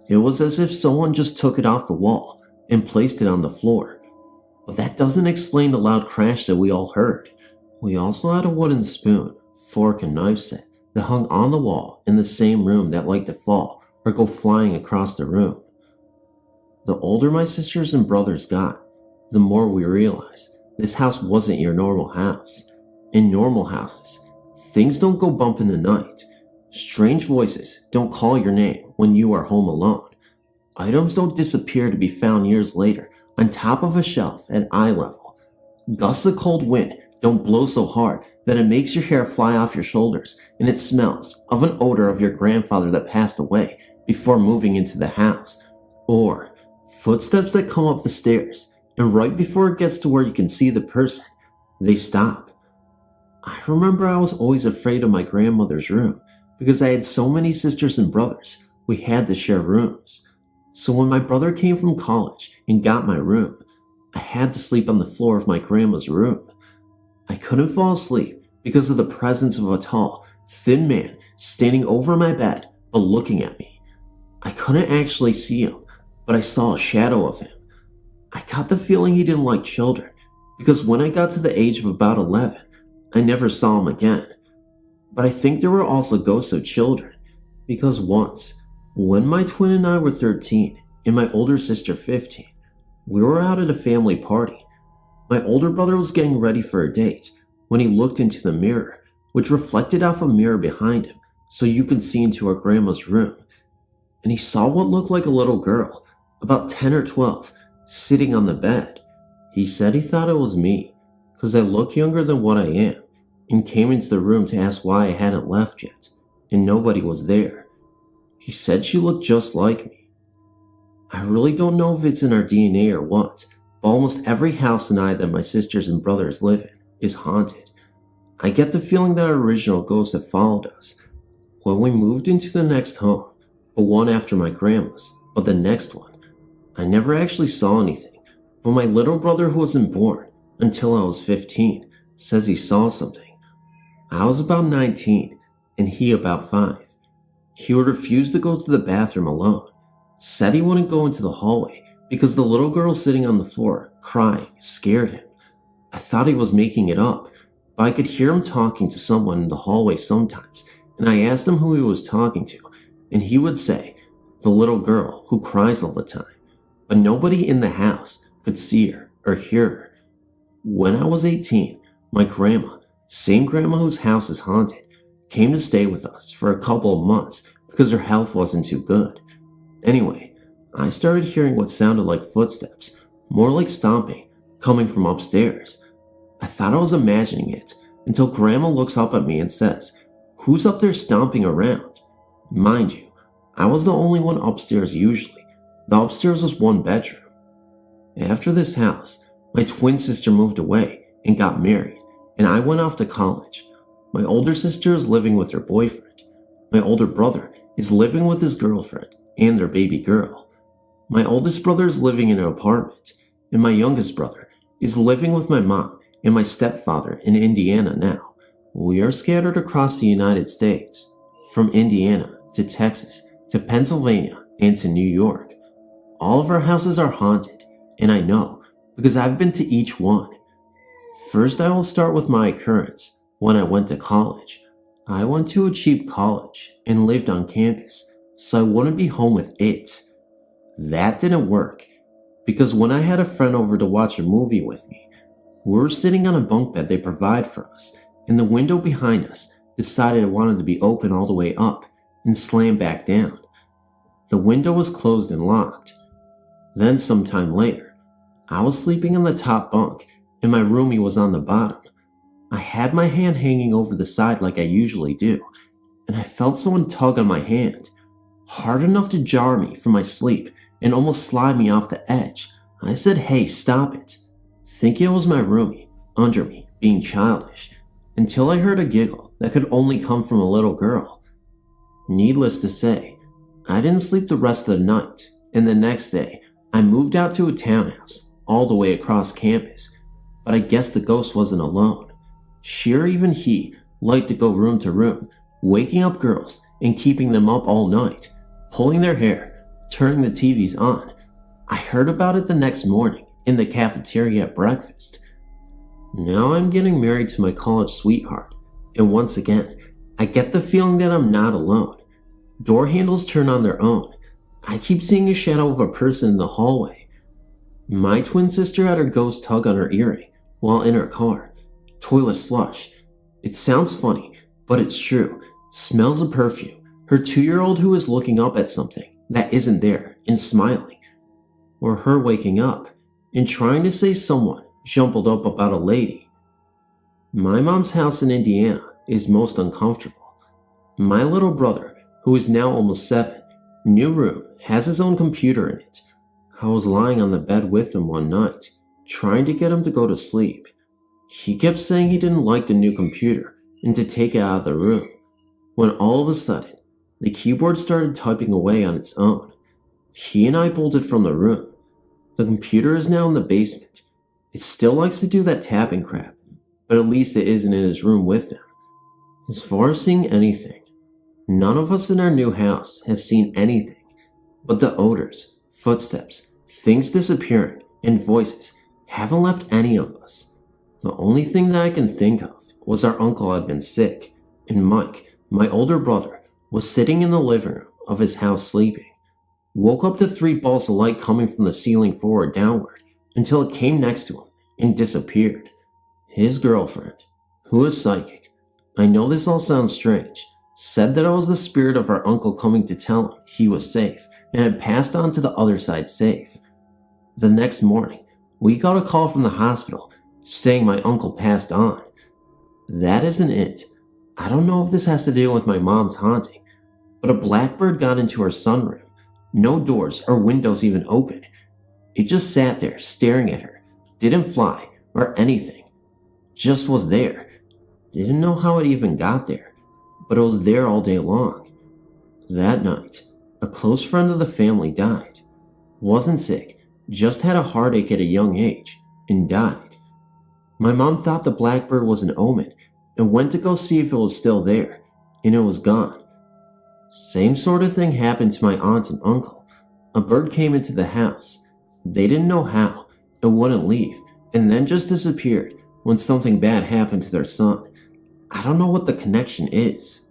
It was as if someone just took it off the wall and placed it on the floor. But that doesn't explain the loud crash that we all heard. We also had a wooden spoon, fork, and knife set that hung on the wall in the same room that liked to fall or go flying across the room. The older my sisters and brothers got, the more we realized this house wasn't your normal house. In normal houses, things don't go bump in the night. Strange voices don't call your name when you are home alone. Items don't disappear to be found years later on top of a shelf at eye level. Gusts of cold wind don't blow so hard that it makes your hair fly off your shoulders, and it smells of an odor of your grandfather that passed away before moving into the house. Or footsteps that come up the stairs, and right before it gets to where you can see the person, they stop. I remember I was always afraid of my grandmother's room because I had so many sisters and brothers, we had to share rooms. So when my brother came from college and got my room, I had to sleep on the floor of my grandma's room. I couldn't fall asleep because of the presence of a tall, thin man standing over my bed but looking at me. I couldn't actually see him, but I saw a shadow of him. I got the feeling he didn't like children because when I got to the age of about 11, I never saw him again. But I think there were also ghosts of children because once, when my twin and I were 13 and my older sister 15, we were out at a family party. My older brother was getting ready for a date when he looked into the mirror, which reflected off a mirror behind him so you could see into our grandma's room. And he saw what looked like a little girl, about 10 or 12, sitting on the bed. He said he thought it was me because I look younger than what I am, and came into the room to ask why I hadn't left yet, and nobody was there. He said she looked just like me. I really don't know if it's in our DNA or what, but almost every house and I that my sisters and brothers live in is haunted. I get the feeling that our original ghosts have followed us. When we moved into the next home, but one after my grandma's, but the next one, I never actually saw anything, but my little brother who wasn't born until I was 15 says he saw something. I was about 19 and he about 5. He would refuse to go to the bathroom alone, said he wouldn't go into the hallway because the little girl sitting on the floor crying scared him. I thought he was making it up, but I could hear him talking to someone in the hallway sometimes, and I asked him who he was talking to, and he would say, "The little girl who cries all the time," but nobody in the house could see her or hear her. When I was 18, my grandma, same grandma whose house is haunted, came to stay with us for a couple of months because her health wasn't too good. Anyway, I started hearing what sounded like footsteps, more like stomping, coming from upstairs. I thought I was imagining it until Grandma looks up at me and says, "Who's up there stomping around?" Mind you, I was the only one upstairs usually. The upstairs was one bedroom. After this house, my twin sister moved away and got married, and I went off to college. My older sister is living with her boyfriend. My older brother is living with his girlfriend and their baby girl. My oldest brother is living in an apartment, and my youngest brother is living with my mom and my stepfather in Indiana now. We are scattered across the United States, from Indiana to Texas to Pennsylvania and to New York. All of our houses are haunted, and I know because I've been to each one. First, I will start with my occurrence when I went to college. I went to a cheap college and lived on campus, so I wouldn't be home with it. That didn't work, because when I had a friend over to watch a movie with me, we were sitting on a bunk bed they provide for us, and the window behind us decided it wanted to be open all the way up and slammed back down. The window was closed and locked. Then sometime later, I was sleeping on the top bunk and my roomie was on the bottom. I had my hand hanging over the side like I usually do, and I felt someone tug on my hand, hard enough to jar me from my sleep and almost slide me off the edge. I said, "Hey, stop it," thinking it was my roomie, under me, being childish, until I heard a giggle that could only come from a little girl. Needless to say, I didn't sleep the rest of the night, and the next day, I moved out to a townhouse all the way across campus, but I guess the ghost wasn't alone. She or even he liked to go room to room, waking up girls and keeping them up all night, pulling their hair, turning the TVs on. I heard about it the next morning in the cafeteria at breakfast. Now I'm getting married to my college sweetheart, and once again, I get the feeling that I'm not alone. Door handles turn on their own. I keep seeing a shadow of a person in the hallway. My twin sister had her ghost tug on her earring while in her car. Toilets flush. It sounds funny, but it's true. Smells of perfume. Her 2-year-old who is looking up at something that isn't there and smiling. Or her waking up and trying to say someone jumbled up about a lady. My mom's house in Indiana is most uncomfortable. My little brother, who is now almost 7, new room, has his own computer in it. I was lying on the bed with him one night, trying to get him to go to sleep. He kept saying he didn't like the new computer and to take it out of the room, when all of a sudden, the keyboard started typing away on its own. He and I bolted from the room. The computer is now in the basement. It still likes to do that tapping crap, but at least it isn't in his room with him. As far as seeing anything, none of us in our new house has seen anything, but the odors, footsteps, things disappearing, and voices haven't left any of us. The only thing that I can think of was our uncle had been sick, and Mike, my older brother, was sitting in the living room of his house sleeping. Woke up to 3 balls of light coming from the ceiling forward downward until it came next to him and disappeared. His girlfriend, who is psychic, I know this all sounds strange, said that it was the spirit of our uncle coming to tell him he was safe and had passed on to the other side safe. The next morning, we got a call from the hospital saying my uncle passed on. That isn't it. I don't know if this has to do with my mom's haunting, but a blackbird got into her sunroom. No doors or windows even open. It just sat there staring at her. Didn't fly or anything. Just was there. Didn't know how it even got there, but it was there all day long. That night, a close friend of the family died. Wasn't sick, just had a heartache at a young age, and died. My mom thought the blackbird was an omen and went to go see if it was still there, and it was gone. Same sort of thing happened to my aunt and uncle. A bird came into the house. They didn't know how, it wouldn't leave, and then just disappeared when something bad happened to their son. I don't know what the connection is.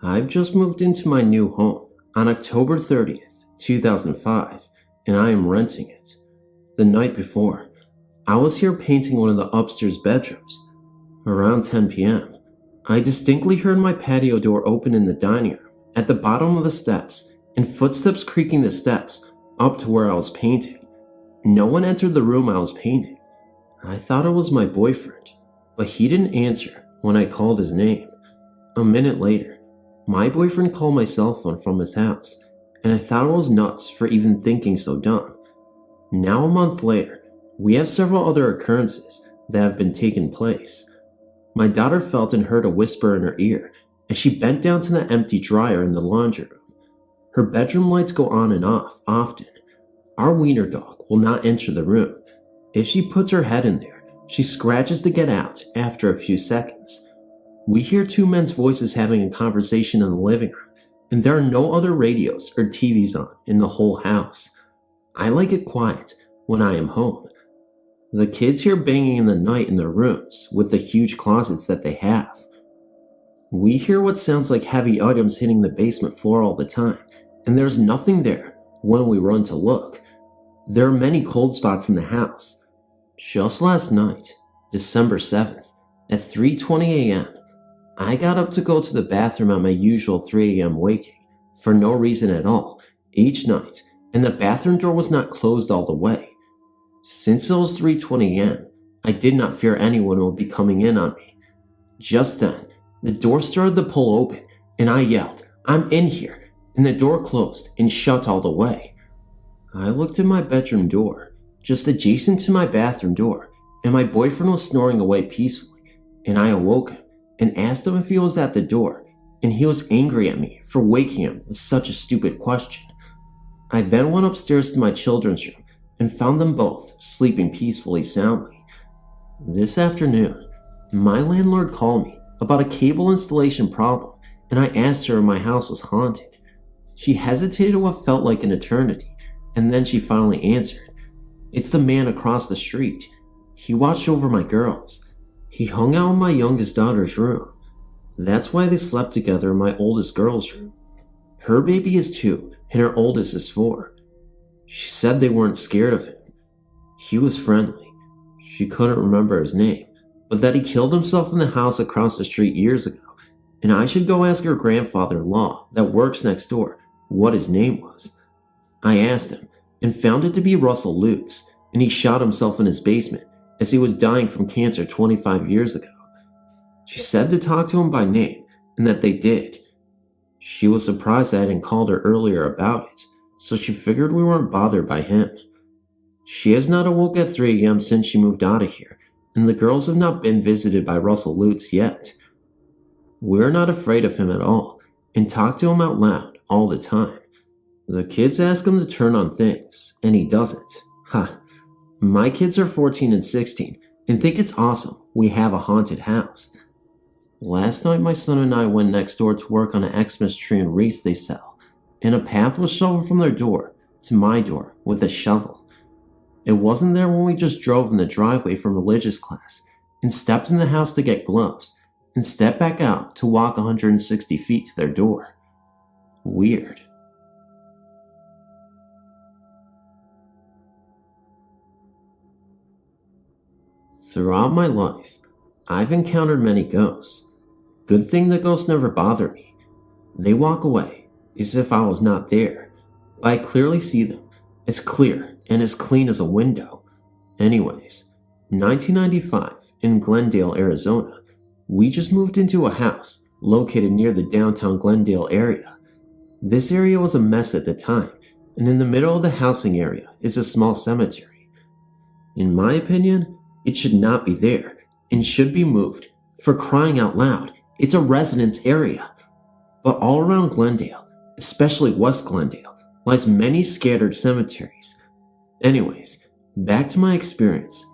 I've just moved into my new home on October 30th, 2005, and I am renting it. The night before, I was here painting one of the upstairs bedrooms. Around 10 p.m., I distinctly heard my patio door open in the dining room at the bottom of the steps and footsteps creaking the steps up to where I was painting. No one entered the room I was painting. I thought it was my boyfriend, but he didn't answer when I called his name. A minute later, my boyfriend called my cell phone from his house, and I thought it was nuts for even thinking so dumb. Now a month later, we have several other occurrences that have been taking place. My daughter felt and heard a whisper in her ear as she bent down to the empty dryer in the laundry room. Her bedroom lights go on and off often. Our wiener dog will not enter the room. If she puts her head in there, she scratches to get out after a few seconds. We hear two men's voices having a conversation in the living room, and there are no other radios or TVs on in the whole house. I like it quiet when I am home. The kids hear banging in the night in their rooms with the huge closets that they have. We hear what sounds like heavy items hitting the basement floor all the time, and there's nothing there when we run to look. There are many cold spots in the house. Just last night, December 7th, at 3:20 a.m., I got up to go to the bathroom at my usual 3 a.m. waking, for no reason at all, each night, and the bathroom door was not closed all the way. Since it was 3:20 a.m., I did not fear anyone would be coming in on me. Just then, the door started to pull open, and I yelled, "I'm in here," and the door closed and shut all the way. I looked at my bedroom door, just adjacent to my bathroom door, and my boyfriend was snoring away peacefully, and I awoke him and asked him if he was at the door, and he was angry at me for waking him with such a stupid question. I then went upstairs to my children's room and found them both sleeping peacefully soundly. This afternoon, my landlord called me about a cable installation problem, and I asked her if my house was haunted. She hesitated what felt like an eternity, and then she finally answered. "It's the man across the street. He watched over my girls. He hung out in my youngest daughter's room. That's why they slept together in my oldest girl's room. Her baby is 2, and her oldest is 4. She said they weren't scared of him. He was friendly. She couldn't remember his name, but that he killed himself in the house across the street years ago, and I should go ask her grandfather-in-law that works next door what his name was. I asked him, and found it to be Russell Lutz, and he shot himself in his basement as he was dying from cancer 25 years ago. She said to talk to him by name, and that they did. She was surprised I hadn't called her earlier about it, so she figured we weren't bothered by him. She has not awoke at 3 a.m. since she moved out of here, and the girls have not been visited by Russell Lutz yet. We're not afraid of him at all, and talk to him out loud all the time. The kids ask him to turn on things, and he doesn't. Ha! My kids are 14 and 16, and think it's awesome we have a haunted house. Last night my son and I went next door to work on an Xmas tree and wreaths they sell, and a path was shoveled from their door to my door with a shovel. It wasn't there when we just drove in the driveway from religious class, and stepped in the house to get gloves, and stepped back out to walk 160 feet to their door. Weird. Throughout my life, I've encountered many ghosts. Good thing the ghosts never bother me. They walk away, as if I was not there, but I clearly see them, as clear and as clean as a window. Anyways, 1995, in Glendale, Arizona, we just moved into a house located near the downtown Glendale area. This area was a mess at the time, and in the middle of the housing area is a small cemetery. In my opinion, it should not be there, and should be moved. For crying out loud, it's a residence area. But all around Glendale, especially West Glendale, lies many scattered cemeteries. Anyways, back to my experience.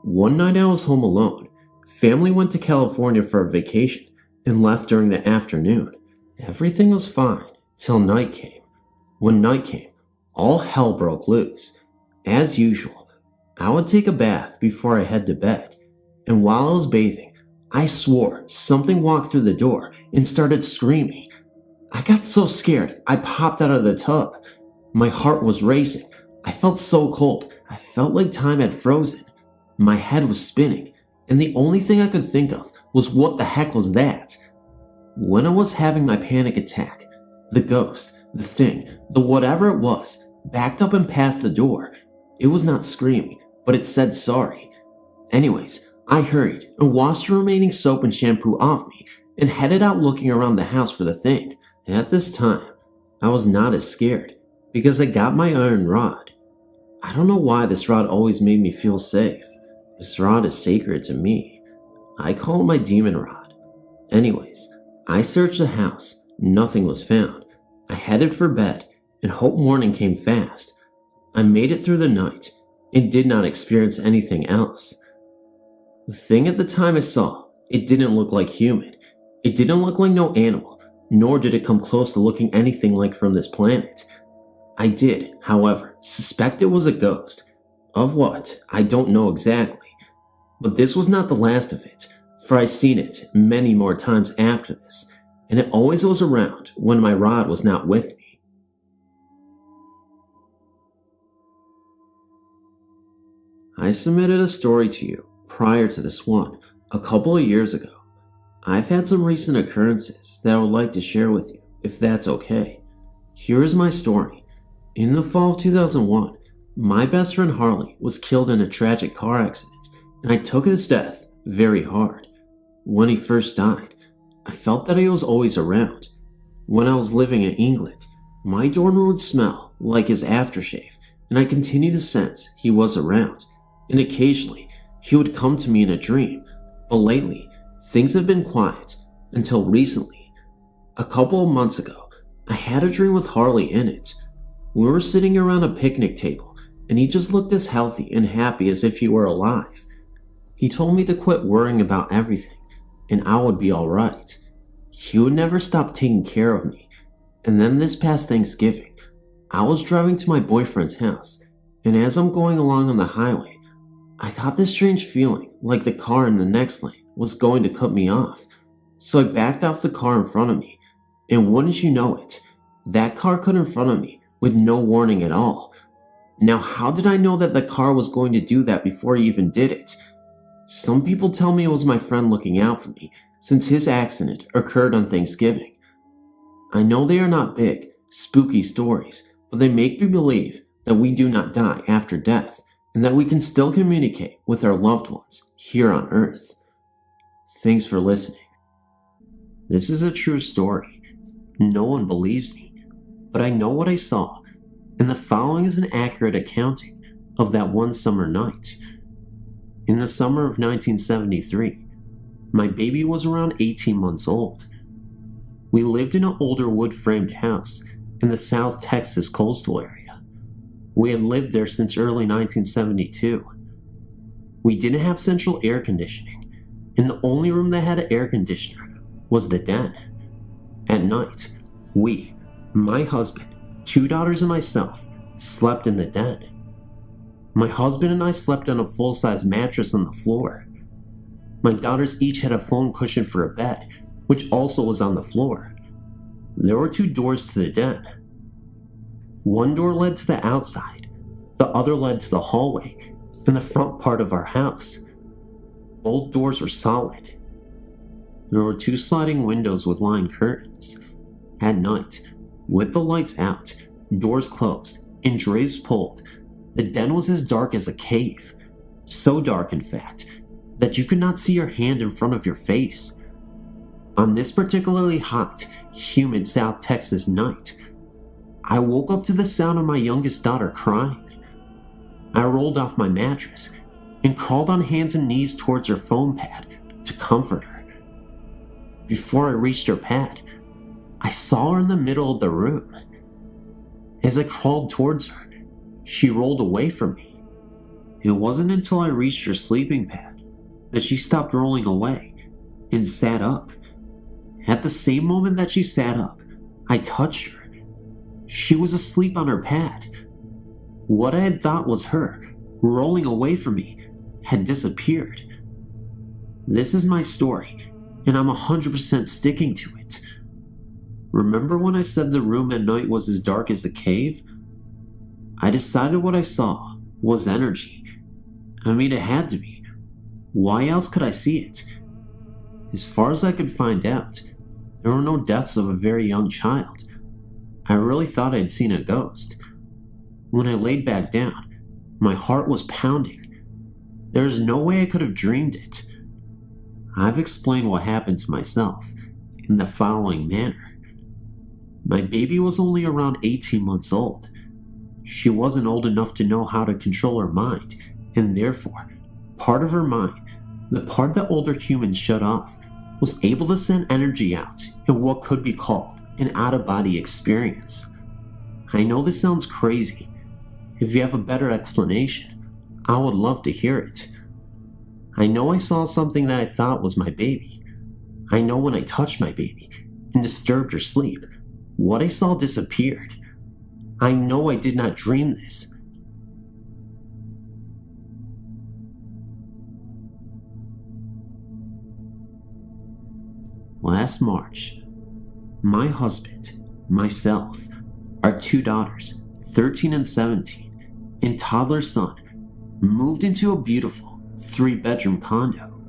One night I was home alone. Family went to California for a vacation, and left during the afternoon. Everything was fine, till night came. When night came, all hell broke loose. As usual, I would take a bath before I head to bed, and while I was bathing, I swore something walked through the door and started screaming. I got so scared, I popped out of the tub. My heart was racing. I felt so cold. I felt like time had frozen. My head was spinning, and the only thing I could think of was what the heck was that? When I was having my panic attack, the ghost, the thing, the whatever it was, backed up and passed the door. It was not screaming, but it said sorry. Anyways, I hurried and washed the remaining soap and shampoo off me and headed out looking around the house for the thing. At this time, I was not as scared because I got my iron rod. I don't know why this rod always made me feel safe. This rod is sacred to me. I call it my demon rod. Anyways, I searched the house. Nothing was found. I headed for bed and hoped morning came fast. I made it through the night and did not experience anything else. The thing at the time I saw, it didn't look like human. It didn't look like no animal, nor did it come close to looking anything like from this planet. I did, however, suspect it was a ghost. Of what, I don't know exactly. But this was not the last of it, for I seen it many more times after this, and it always was around when my rod was not with me. I submitted a story to you prior to this one a couple of years ago. I've had some recent occurrences that I would like to share with you, if that's okay. Here is my story. In the fall of 2001, my best friend Harley was killed in a tragic car accident, and I took his death very hard. When he first died, I felt that he was always around. When I was living in England, my dorm room would smell like his aftershave, and I continued to sense he was around, and occasionally he would come to me in a dream, but lately, things have been quiet until recently. A couple of months ago, I had a dream with Harley in it. We were sitting around a picnic table, and he just looked as healthy and happy as if he were alive. He told me to quit worrying about everything, and I would be alright. He would never stop taking care of me. And then this past Thanksgiving, I was driving to my boyfriend's house, and as I'm going along on the highway, I got this strange feeling like the car in the next lane was going to cut me off. So I backed off the car in front of me, and wouldn't you know it, that car cut in front of me with no warning at all. Now, how did I know that the car was going to do that before he even did it? Some people tell me it was my friend looking out for me, since his accident occurred on Thanksgiving. I know they are not big, spooky stories, but they make me believe that we do not die after death, and that we can still communicate with our loved ones here on Earth. Thanks for listening. This is a true story. No one believes me, but I know what I saw, and the following is an accurate accounting of that one summer night. In the summer of 1973, my baby was around 18 months old. We lived in an older wood-framed house in the South Texas coastal area. We had lived there since early 1972. We didn't have central air conditioning, and the only room that had an air conditioner was the den. At night, we, my husband, 2 daughters and myself, slept in the den. My husband and I slept on a full-size mattress on the floor. My daughters each had a foam cushion for a bed, which also was on the floor. There were 2 doors to the den. One door led to the outside, the other led to the hallway and the front part of our house. Both doors were solid. There were 2 sliding windows with lined curtains. At night, with the lights out, doors closed, and drapes pulled, the den was as dark as a cave. So dark, in fact, that you could not see your hand in front of your face. On this particularly hot, humid South Texas night, I woke up to the sound of my youngest daughter crying. I rolled off my mattress and crawled on hands and knees towards her foam pad to comfort her. Before I reached her pad, I saw her in the middle of the room. As I crawled towards her, she rolled away from me. It wasn't until I reached her sleeping pad that she stopped rolling away and sat up. At the same moment that she sat up, I touched her. She was asleep on her pad. What I had thought was her rolling away from me had disappeared. This is my story, and I'm 100% sticking to it. Remember when I said the room at night was as dark as a cave? I decided what I saw was energy. I mean, it had to be. Why else could I see it? As far as I could find out, there were no deaths of a very young child. I really thought I'd seen a ghost. When I laid back down, my heart was pounding. There is no way I could have dreamed it. I've explained what happened to myself in the following manner. My baby was only around 18 months old. She wasn't old enough to know how to control her mind, and therefore, part of her mind, the part that older humans shut off, was able to send energy out in what could be called an out-of-body experience. I know this sounds crazy. If you have a better explanation, I would love to hear it. I know I saw something that I thought was my baby. I know when I touched my baby and disturbed her sleep, what I saw disappeared. I know I did not dream this. Last March, my husband, myself, our 2 daughters, 13 and 17, and toddler son, moved into a beautiful 3-bedroom condo.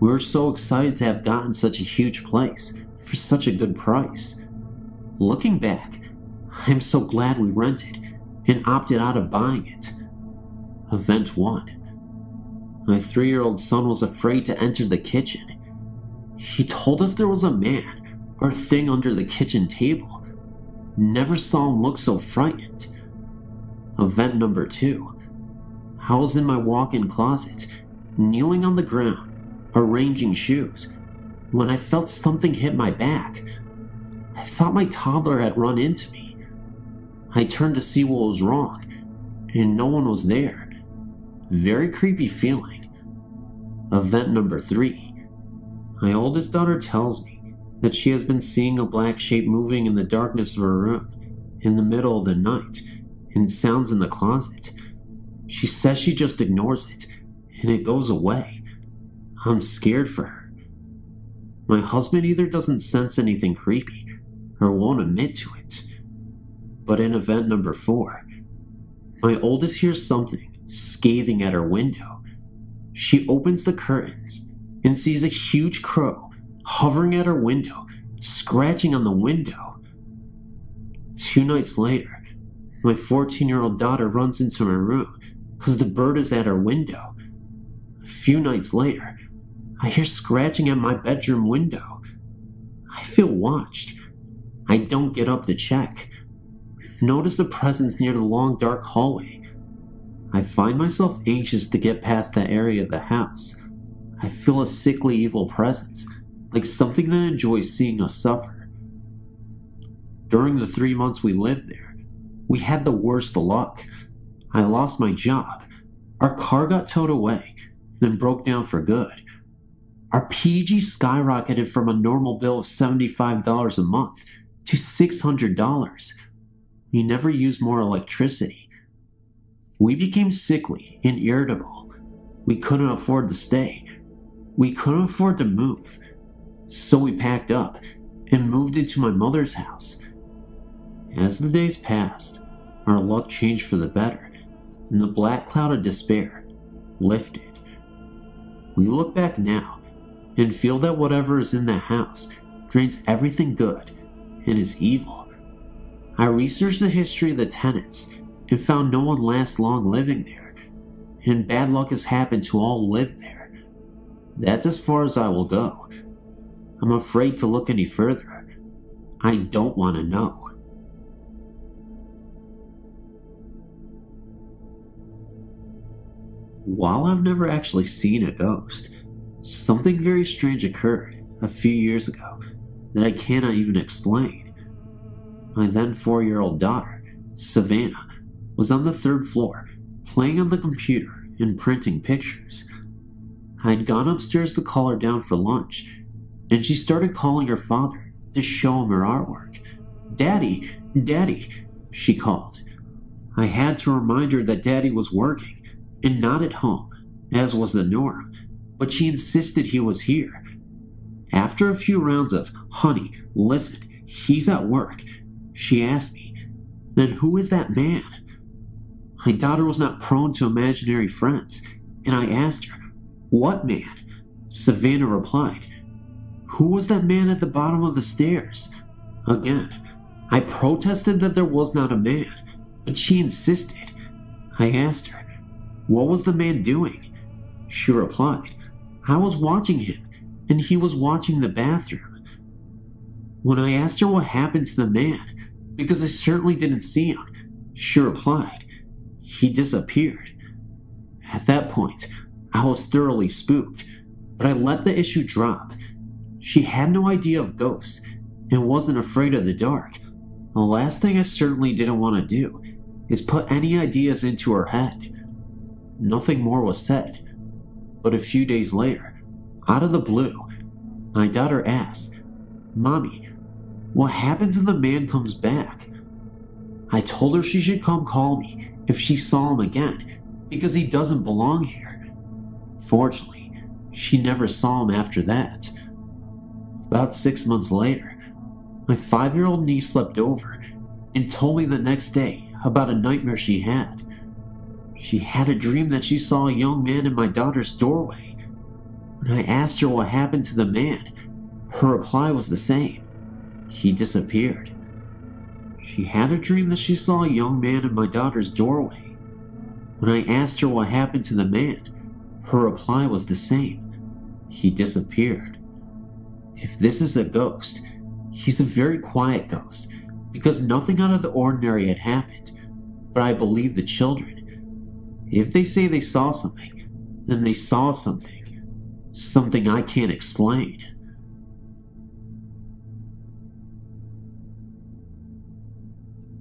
We were so excited to have gotten such a huge place for such a good price. Looking back, I'm so glad we rented and opted out of buying it. Event 1. My 3-year-old son was afraid to enter the kitchen. He told us there was a man or thing under the kitchen table. Never saw him look so frightened. Event number 2. I was in my walk-in closet, kneeling on the ground, arranging shoes, when I felt something hit my back. I thought my toddler had run into me. I turned to see what was wrong, and no one was there. Very creepy feeling. Event number 3. My oldest daughter tells me that she has been seeing a black shape moving in the darkness of her room in the middle of the night and sounds in the closet. She says she just ignores it and it goes away. I'm scared for her. My husband either doesn't sense anything creepy or won't admit to it. But in event number 4, my oldest hears something scathing at her window. She opens the curtains and sees a huge crow hovering at her window, scratching on the window. 2 nights later, my 14-year-old daughter runs into my room because the bird is at her window. A few nights later, I hear scratching at my bedroom window. I feel watched. I don't get up to check. Notice a presence near the long dark hallway. I find myself anxious to get past that area of the house. I feel a sickly evil presence, like something that enjoys seeing us suffer. During the 3 months we lived there, we had the worst luck. I lost my job. Our car got towed away, then broke down for good. Our PG skyrocketed from a normal bill of $75 a month to $600. We never used more electricity. We became sickly and irritable. We couldn't afford to stay. We couldn't afford to move. So we packed up and moved into my mother's house. As the days passed, our luck changed for the better, and the black cloud of despair lifted. We look back now and feel that whatever is in that house drains everything good and is evil. I researched the history of the tenants and found no one lasts long living there, and bad luck has happened to all who live there. That's as far as I will go. I'm afraid to look any further. I don't want to know. While I've never actually seen a ghost, something very strange occurred a few years ago that I cannot even explain. My then 4-year-old daughter, Savannah, was on the 3rd floor playing on the computer and printing pictures. I had gone upstairs to call her down for lunch, and she started calling her father to show him her artwork. "Daddy, Daddy," she called. I had to remind her that Daddy was working and not at home, as was the norm, but she insisted he was here. After a few rounds of "honey, listen, He's at work. She asked me. Then who is that man? My daughter was not prone to imaginary friends, and I asked her, what man? Savannah replied, who was that man at the bottom of the stairs? Again, I protested that there was not a man, but she insisted. I asked her, what was the man doing? She replied, I was watching him, and he was watching the bathroom. When I asked her what happened to the man, because I certainly didn't see him, she replied, he disappeared. At that point, I was thoroughly spooked, but I let the issue drop. She had no idea of ghosts and wasn't afraid of the dark. The last thing I certainly didn't want to do is put any ideas into her head. Nothing more was said, but a few days later, out of the blue, my daughter asked, Mommy, what happens if the man comes back? I told her she should come call me if she saw him again, because he doesn't belong here. Fortunately, she never saw him after that. About 6 months later, my 5-year-old niece slept over and told me the next day about a nightmare she had. She had a dream that she saw a young man in my daughter's doorway. When I asked her what happened to the man, her reply was the same. He disappeared. She had a dream that she saw a young man in my daughter's doorway. When I asked her what happened to the man, her reply was the same. He disappeared. If this is a ghost, he's a very quiet ghost, because nothing out of the ordinary had happened, but I believe the children. If they say they saw something, then they saw something. Something I can't explain.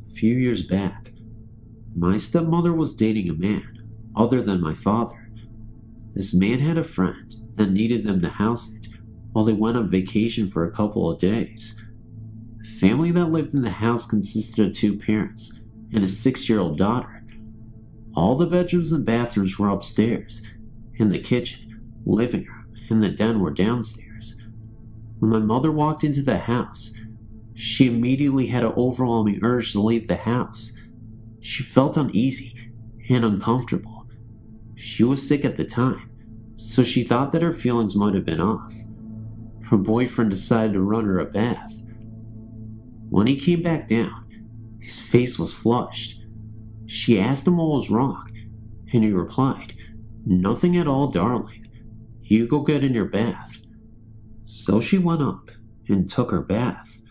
A few years back, my stepmother was dating a man other than my father. This man had a friend that needed them to house it while they went on vacation for a couple of days. The family that lived in the house consisted of 2 parents and a 6-year-old daughter. All the bedrooms and bathrooms were upstairs, and the kitchen, living room, and the den were downstairs. When my mother walked into the house, she immediately had an overwhelming urge to leave the house. She felt uneasy and uncomfortable. She was sick at the time, so she thought that her feelings might have been off. Her boyfriend decided to run her a bath. When he came back down, his face was flushed. She asked him what was wrong, and he replied, "Nothing at all, darling. You go get in your bath." So she went up and took her bath.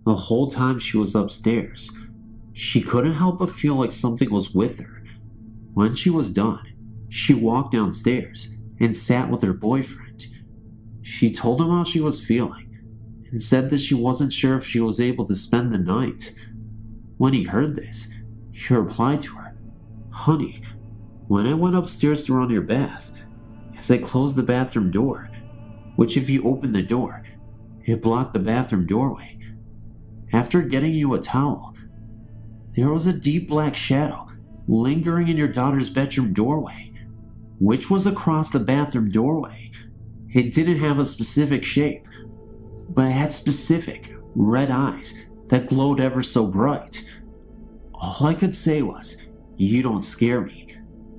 The whole time she was upstairs, she couldn't help but feel like something was with her. When she was done, she walked downstairs and sat with her boyfriend. She told him how she was feeling and said that she wasn't sure if she was able to spend the night. When he heard this, he replied to her, "Honey, when I went upstairs to run your bath, as I closed the bathroom door, which if you opened the door, it blocked the bathroom doorway. After getting you a towel, there was a deep black shadow lingering in your daughter's bedroom doorway, which was across the bathroom doorway. It didn't have a specific shape, but it had specific red eyes that glowed ever so bright. All I could say was, 'You don't scare me.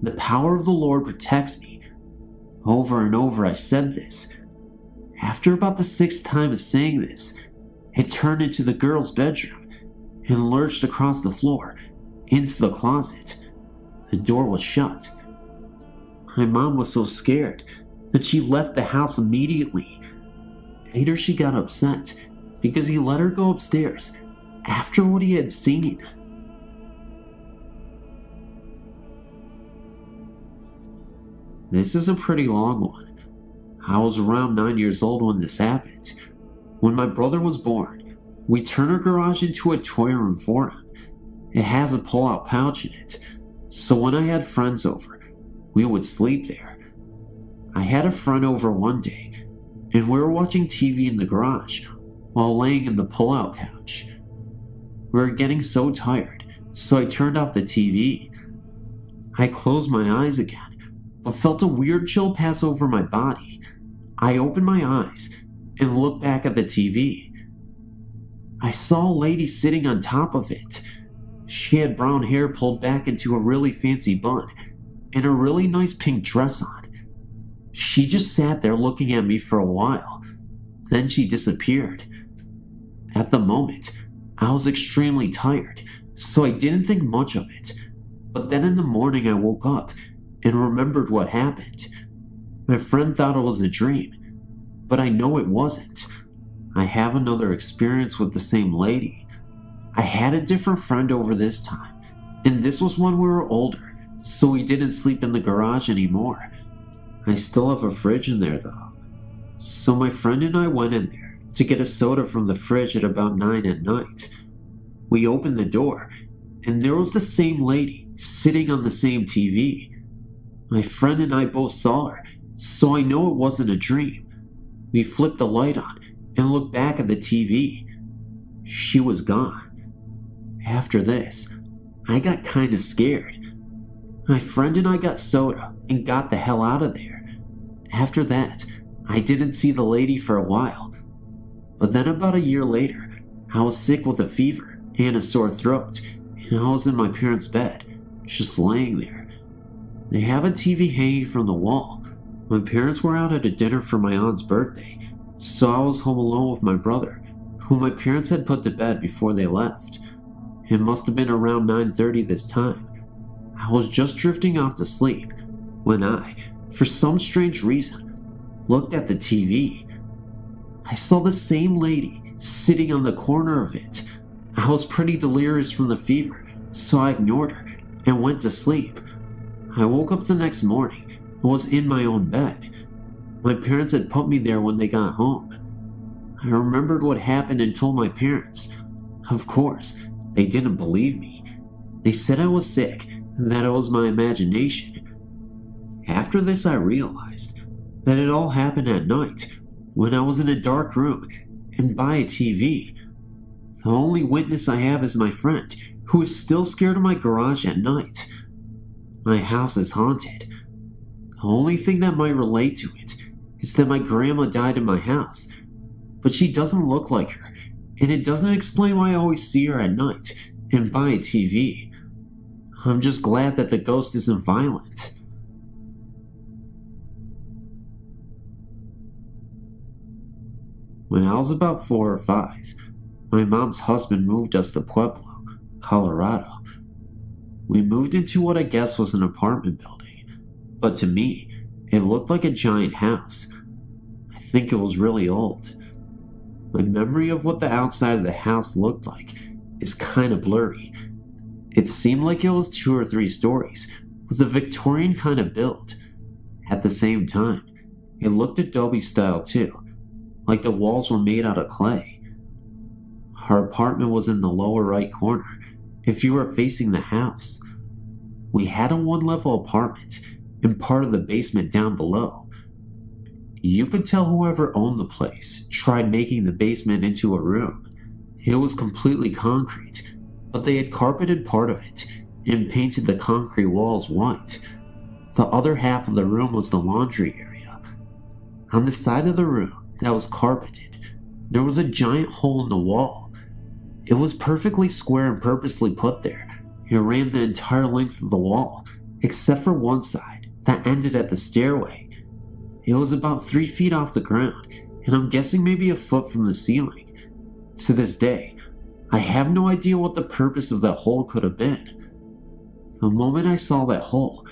The power of the Lord protects me.' Over and over I said this. After about the 6th time of saying this, it turned into the girl's bedroom and lurched across the floor into the closet. The door was shut. My mom was so scared that she left the house immediately. Later she got upset because he let her go upstairs after what he had seen. This is a pretty long one. I was around 9 years old when this happened. When my brother was born, we turned our garage into a toy room for him. It has a pull-out pouch in it, so when I had friends over, we would sleep there. I had a friend over one day, and we were watching TV in the garage while laying in the pull-out couch. We were getting so tired, so I turned off the TV. I closed my eyes again, but felt a weird chill pass over my body. I opened my eyes and looked back at the TV. I saw a lady sitting on top of it. She had brown hair pulled back into a really fancy bun and a really nice pink dress on. She just sat there looking at me for a while. Then she disappeared. At the moment, I was extremely tired, so I didn't think much of it. But then in the morning I woke up and remembered what happened. My friend thought it was a dream, but I know it wasn't. I have another experience with the same lady. I had a different friend over this time, and this was when we were older, so we didn't sleep in the garage anymore. I still have a fridge in there though. So my friend and I went in there to get a soda from the fridge at about 9 at night. We opened the door, and there was the same lady sitting on the same TV. My friend and I both saw her, so I know it wasn't a dream. We flipped the light on and looked back at the TV. She was gone. After this, I got kinda scared. My friend and I got soda and got the hell out of there. After that, I didn't see the lady for a while. But then about a year later, I was sick with a fever and a sore throat, and I was in my parents' bed, just laying there. They have a TV hanging from the wall. My parents were out at a dinner for my aunt's birthday, so I was home alone with my brother, who my parents had put to bed before they left. It must have been around 9:30 this time. I was just drifting off to sleep when I, for some strange reason, looked at the TV. I saw the same lady sitting on the corner of it. I was pretty delirious from the fever, so I ignored her and went to sleep. I woke up the next morning and was in my own bed. My parents had put me there when they got home. I remembered what happened and told my parents. Of course, they didn't believe me. They said I was sick and that it was my imagination. After this, I realized that it all happened at night when I was in a dark room and by a TV. The only witness I have is my friend, who is still scared of my garage at night. My house is haunted. The only thing that might relate to it is that my grandma died in my house, but she doesn't look like her, and it doesn't explain why I always see her at night and by a TV. I'm just glad that the ghost isn't violent. When I was about 4 or 5, my mom's husband moved us to Pueblo, Colorado. We moved into what I guess was an apartment building, but to me, it looked like a giant house. I think it was really old. My memory of what the outside of the house looked like is kind of blurry. It seemed like it was 2 or 3 stories, with a Victorian kind of build. At the same time, it looked Adobe style too, like the walls were made out of clay. Our apartment was in the lower right corner, if you were facing the house. We had a 1-level apartment and part of the basement down below. You could tell whoever owned the place tried making the basement into a room. It was completely concrete, but they had carpeted part of it and painted the concrete walls white. The other half of the room was the laundry area. On the side of the room that was carpeted, there was a giant hole in the wall. It was perfectly square and purposely put there. It ran the entire length of the wall, except for one side that ended at the stairway. It was about 3 feet off the ground, and I'm guessing maybe a foot from the ceiling. To this day, I have no idea what the purpose of that hole could have been. The moment I saw that hole,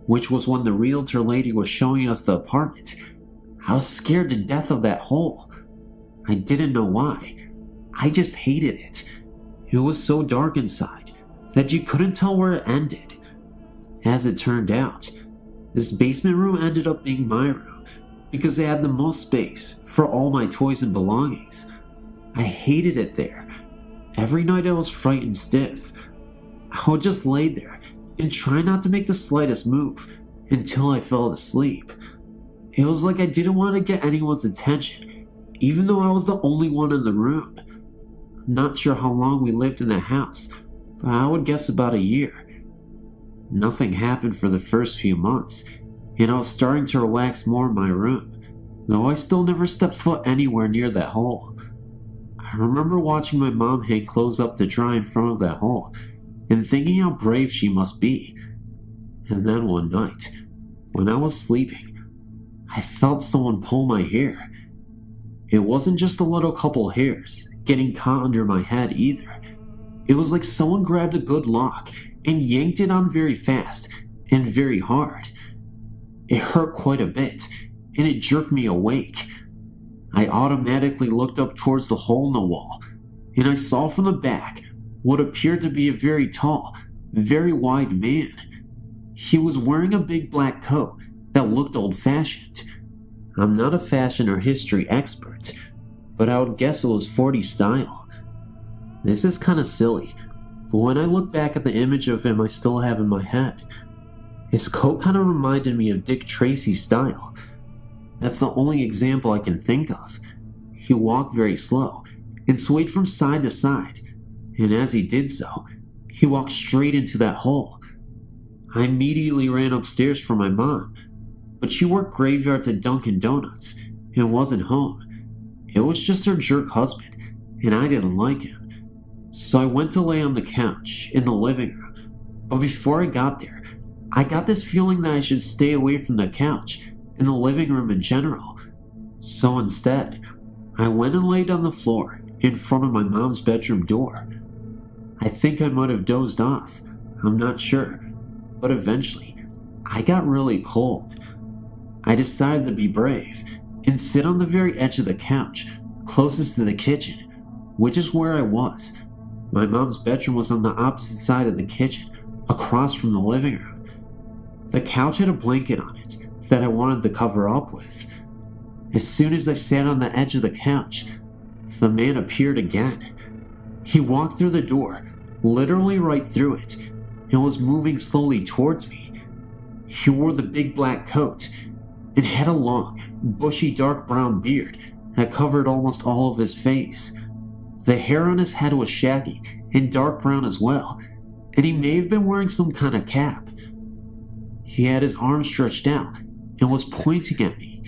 which was when the realtor lady was showing us the apartment, I was scared to death of that hole. I didn't know why. I just hated it. It was so dark inside that you couldn't tell where it ended. As it turned out, this basement room ended up being my room because it had the most space for all my toys and belongings. I hated it there. Every night I was frightened stiff. I would just lay there and try not to make the slightest move until I fell asleep. It was like I didn't want to get anyone's attention, even though I was the only one in the room. I'm not sure how long we lived in the house, but I would guess about a year. Nothing happened for the first few months, and I was starting to relax more in my room, though I still never stepped foot anywhere near that hole. I I remember watching my mom hang clothes up to dry in front of that hole and thinking how brave she must be. And then one night, when I was sleeping, I felt someone pull my hair. It wasn't just a little couple hairs getting caught under my head either. It was like someone grabbed a good lock and yanked it on very fast and very hard. It hurt quite a bit, and it jerked me awake. I automatically looked up towards the hole in the wall, and I saw from the back what appeared to be a very tall, very wide man. He was wearing a big black coat that looked old-fashioned. I'm not a fashion or history expert, but I would guess it was 40s style. This is kinda silly, but when I look back at the image of him I still have in my head, his coat kinda reminded me of Dick Tracy's style. That's the only example I can think of. He walked very slow and swayed from side to side, and as he did so, he walked straight into that hole. I immediately ran upstairs for my mom, but she worked graveyards at Dunkin' Donuts and wasn't home. It was just her jerk husband, and I didn't like him. So I went to lay on the couch in the living room, but before I got there, I got this feeling that I should stay away from the couch and the living room in general. So instead, I went and laid on the floor in front of my mom's bedroom door. I think I might have dozed off, I'm not sure, but eventually, I got really cold. I decided to be brave and sit on the very edge of the couch, closest to the kitchen, which is where I was. My mom's bedroom was on the opposite side of the kitchen, across from the living room. The couch had a blanket on it that I wanted to cover up with. As soon as I sat on the edge of the couch, the man appeared again. He walked through the door, literally right through it, and was moving slowly towards me. He wore the big black coat and had a long, bushy dark brown beard that covered almost all of his face. The hair on his head was shaggy and dark brown as well, and he may have been wearing some kind of cap. He had his arms stretched out and was pointing at me.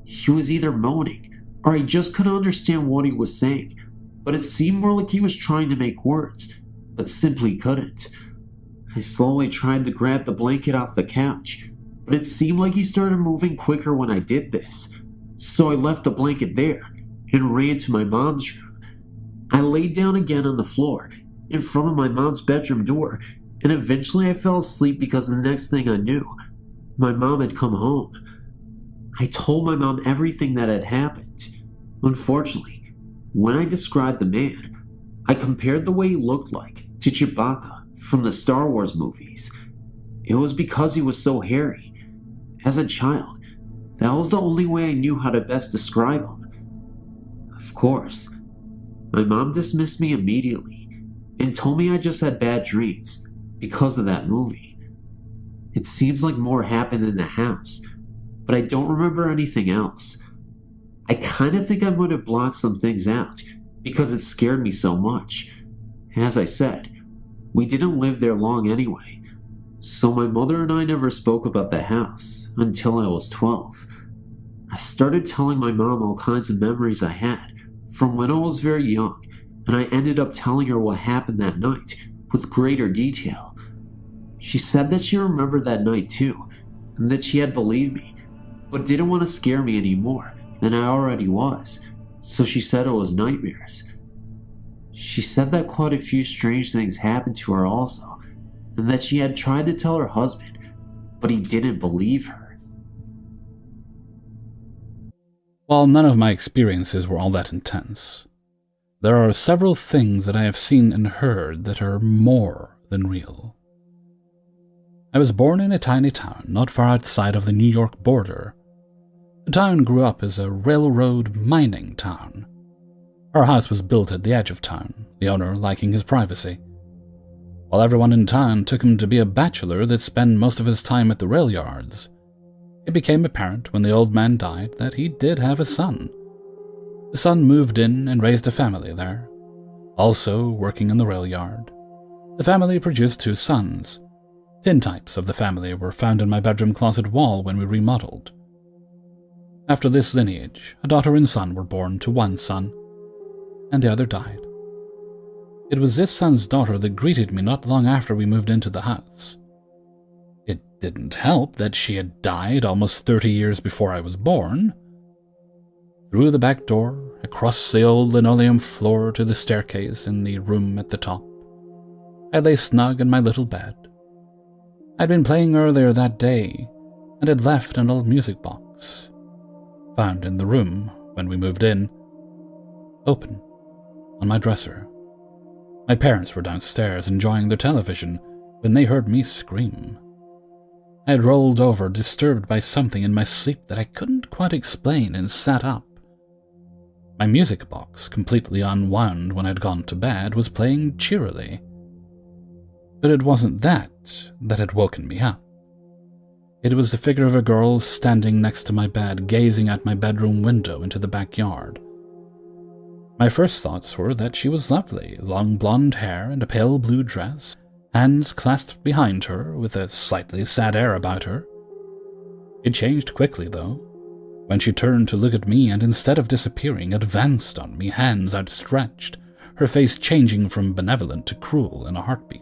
He was either moaning or I just couldn't understand what he was saying, but it seemed more like he was trying to make words, but simply couldn't. I slowly tried to grab the blanket off the couch, but it seemed like he started moving quicker when I did this, so I left the blanket there and ran to my mom's room. I laid down again on the floor in front of my mom's bedroom door, and eventually I fell asleep because the next thing I knew, my mom had come home. I told my mom everything that had happened. Unfortunately, when I described the man, I compared the way he looked like to Chewbacca from the Star Wars movies. It was because he was so hairy. As a child, that was the only way I knew how to best describe him. Of course, my mom dismissed me immediately and told me I just had bad dreams because of that movie. It seems like more happened in the house, but I don't remember anything else. I kinda think I might have blocked some things out because it scared me so much. As I said, we didn't live there long anyway, so my mother and I never spoke about the house until I was 12. I started telling my mom all kinds of memories I had from when I was very young, and I ended up telling her what happened that night with greater detail. She said that she remembered that night too, and that she had believed me, but didn't want to scare me any more than I already was, so she said it was nightmares. She said that quite a few strange things happened to her also, and that she had tried to tell her husband, but he didn't believe her. While none of my experiences were all that intense, there are several things that I have seen and heard that are more than real. I was born in a tiny town not far outside of the New York border. The town grew up as a railroad mining town. Our house was built at the edge of town, the owner liking his privacy. While everyone in town took him to be a bachelor that spent most of his time at the rail yards, it became apparent when the old man died that he did have a son. The son moved in and raised a family there, also working in the rail yard. The family produced 2 sons. Tintypes of the family were found in my bedroom closet wall when we remodeled. After this lineage, a daughter and son were born to one son. and the other died. It was this son's daughter that greeted me not long after we moved into the house. It didn't help that she had died almost 30 years before I was born. Through the back door, across the old linoleum floor to the staircase in the room at the top, I lay snug in my little bed. I'd been playing earlier that day and had left an old music box, found in the room when we moved in, open on my dresser. My parents were downstairs enjoying their television when they heard me scream. I had rolled over, disturbed by something in my sleep that I couldn't quite explain, and sat up. My music box, completely unwound when I'd gone to bed, was playing cheerily. But it wasn't that had woken me up. It was the figure of a girl standing next to my bed, gazing at my bedroom window into the backyard. My first thoughts were that she was lovely, long blonde hair and a pale blue dress, hands clasped behind her with a slightly sad air about her. It changed quickly, though, when she turned to look at me and instead of disappearing, advanced on me, hands outstretched, her face changing from benevolent to cruel in a heartbeat.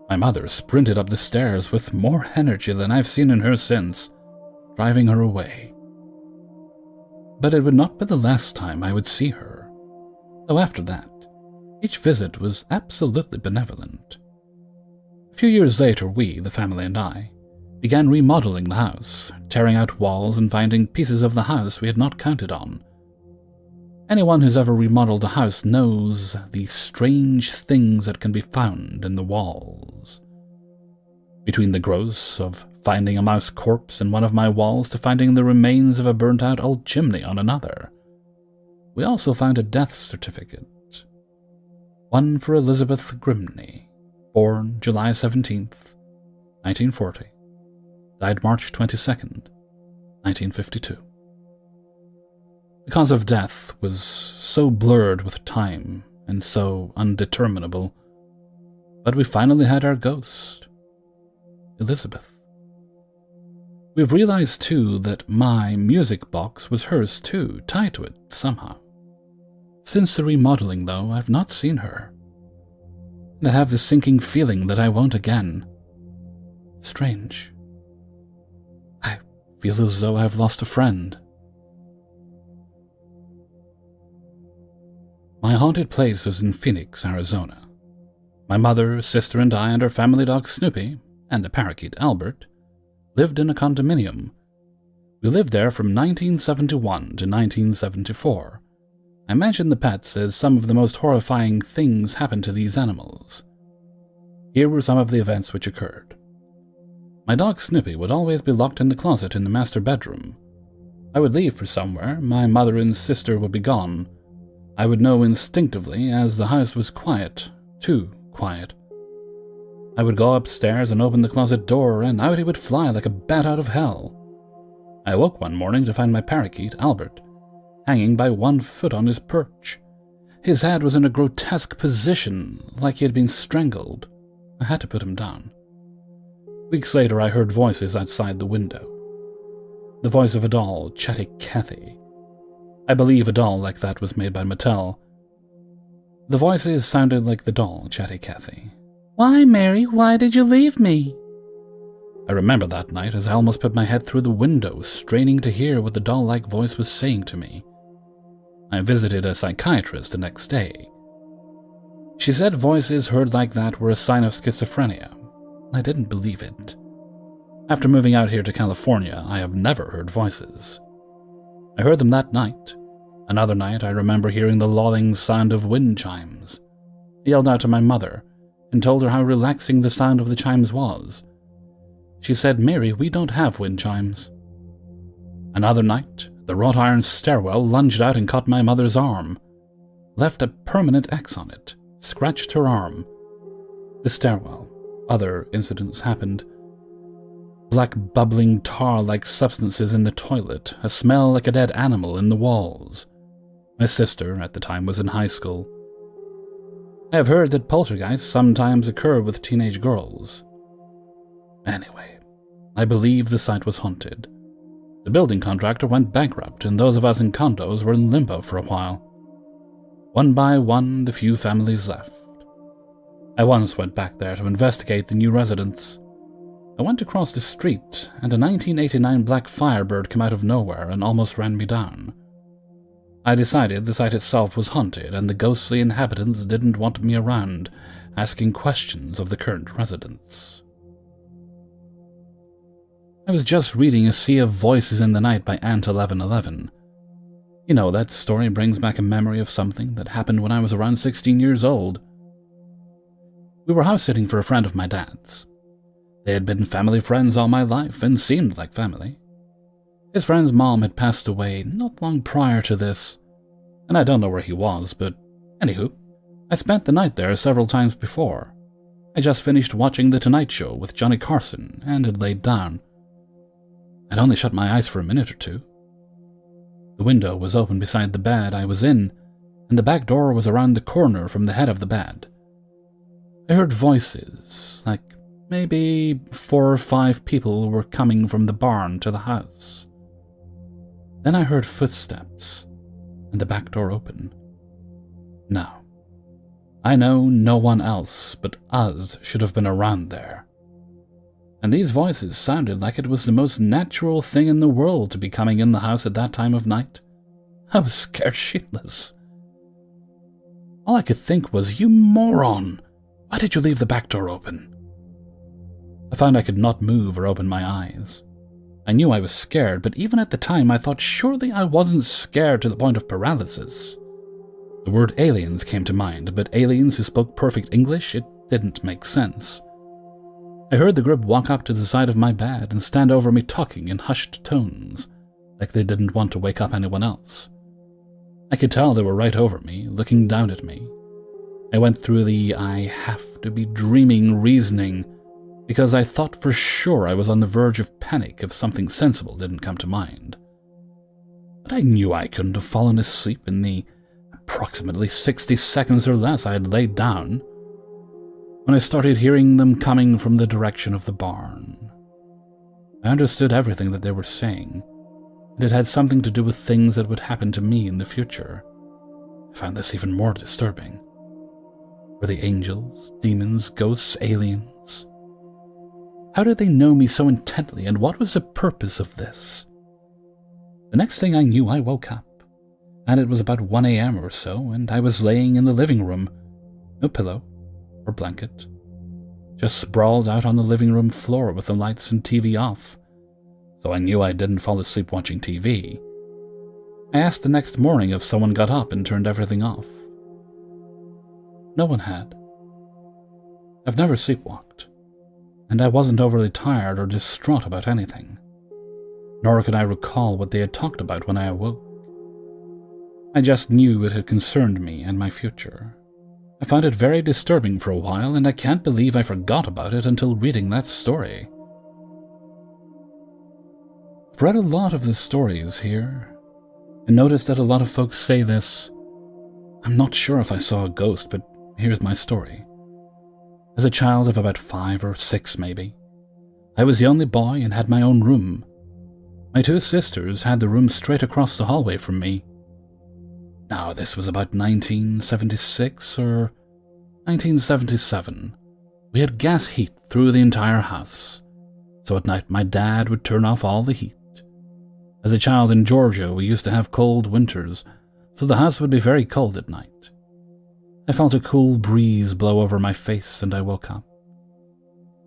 My mother sprinted up the stairs with more energy than I've seen in her since, driving her away. But it would not be the last time I would see her, though after that, each visit was absolutely benevolent. A few years later, we, the family and I, began remodeling the house, tearing out walls and finding pieces of the house we had not counted on. Anyone who's ever remodeled a house knows the strange things that can be found in the walls. Between the gross of finding a mouse corpse in one of my walls to finding the remains of a burnt-out old chimney on another, we also found a death certificate. One for Elizabeth Grimney, born July 17th, 1940. Died March 22nd, 1952. The cause of death was so blurred with time and so undeterminable, but we finally had our ghost, Elizabeth. We've realized, too, that my music box was hers, too, tied to it somehow. Since the remodeling, though, I've not seen her, and I have the sinking feeling that I won't again. Strange. I feel as though I've lost a friend. My haunted place was in Phoenix, Arizona. My mother, sister, and I and our family dog Snoopy, and a parakeet Albert, lived in a condominium. We lived there from 1971 to 1974. I mention the pets as some of the most horrifying things happened to these animals. Here were some of the events which occurred. My dog Snoopy would always be locked in the closet in the master bedroom. I would leave for somewhere, my mother and sister would be gone. I would know instinctively, as the house was quiet, too quiet. I would go upstairs and open the closet door, and out he would fly like a bat out of hell. I awoke one morning to find my parakeet, Albert, hanging by one foot on his perch. His head was in a grotesque position, like he had been strangled. I had to put him down. Weeks later, I heard voices outside the window. The voice of a doll, Chatty Cathy. I believe a doll like that was made by Mattel. The voices sounded like the doll, Chatty Cathy. "Why, Mary, why did you leave me?" I remember that night as I almost put my head through the window, straining to hear what the doll-like voice was saying to me. I visited a psychiatrist the next day. She said voices heard like that were a sign of schizophrenia. I didn't believe it. After moving out here to California, I have never heard voices. I heard them that night. Another night, I remember hearing the lulling sound of wind chimes. I yelled out to my mother and told her how relaxing the sound of the chimes was. She said, "Mary, we don't have wind chimes." Another night, the wrought iron stairwell lunged out and caught my mother's arm, left a permanent X on it, scratched her arm. The stairwell. Other incidents happened. Black bubbling tar-like substances in the toilet, a smell like a dead animal in the walls. My sister, at the time, was in high school. I have heard that poltergeists sometimes occur with teenage girls. Anyway, I believe the site was haunted. The building contractor went bankrupt, and those of us in condos were in limbo for a while. One by one, the few families left. I once went back there to investigate the new residents. I went across the street, and a 1989 black Firebird came out of nowhere and almost ran me down. I decided the site itself was haunted, and the ghostly inhabitants didn't want me around, asking questions of the current residents. I was just reading A Sea of Voices in the Night by Ant 1111. You know, that story brings back a memory of something that happened when I was around 16 years old. We were house-sitting for a friend of my dad's. They had been family friends all my life and seemed like family. His friend's mom had passed away not long prior to this, and I don't know where he was, but anywho, I spent the night there several times before. I just finished watching The Tonight Show with Johnny Carson and had laid down. I'd only shut my eyes for a minute or two. The window was open beside the bed I was in, and the back door was around the corner from the head of the bed. I heard voices, like maybe 4 or 5 people were coming from the barn to the house. Then I heard footsteps, and the back door open. Now, I know no one else but us should have been around there. And these voices sounded like it was the most natural thing in the world to be coming in the house at that time of night. I was scared shitless. All I could think was, you moron! Why did you leave the back door open? I found I could not move or open my eyes. I knew I was scared, but even at the time I thought surely I wasn't scared to the point of paralysis. The word aliens came to mind, but aliens who spoke perfect English, it didn't make sense. I heard the group walk up to the side of my bed and stand over me talking in hushed tones, like they didn't want to wake up anyone else. I could tell they were right over me, looking down at me. I went through the I have to be dreaming reasoning, because I thought for sure I was on the verge of panic if something sensible didn't come to mind. But I knew I couldn't have fallen asleep in the approximately 60 seconds or less I had laid down, when I started hearing them coming from the direction of the barn. I understood everything that they were saying, and it had something to do with things that would happen to me in the future. I found this even more disturbing. Were they angels, demons, ghosts, aliens? How did they know me so intently, and what was the purpose of this? The next thing I knew, I woke up, and it was about 1 a.m. or so, and I was laying in the living room. No pillow or blanket, just sprawled out on the living room floor with the lights and TV off, so I knew I didn't fall asleep watching TV. I asked the next morning if someone got up and turned everything off. No one had. I've never sleepwalked, and I wasn't overly tired or distraught about anything, nor could I recall what they had talked about when I awoke. I just knew it had concerned me and my future. I found it very disturbing for a while, and I can't believe I forgot about it until reading that story. I've read a lot of the stories here, and noticed that a lot of folks say this. I'm not sure if I saw a ghost, but here's my story. As a child of about 5 or 6 maybe, I was the only boy and had my own room. My 2 sisters had the room straight across the hallway from me. Now, this was about 1976 or 1977. We had gas heat through the entire house, so at night my dad would turn off all the heat. As a child in Georgia, we used to have cold winters, so the house would be very cold at night. I felt a cool breeze blow over my face, and I woke up.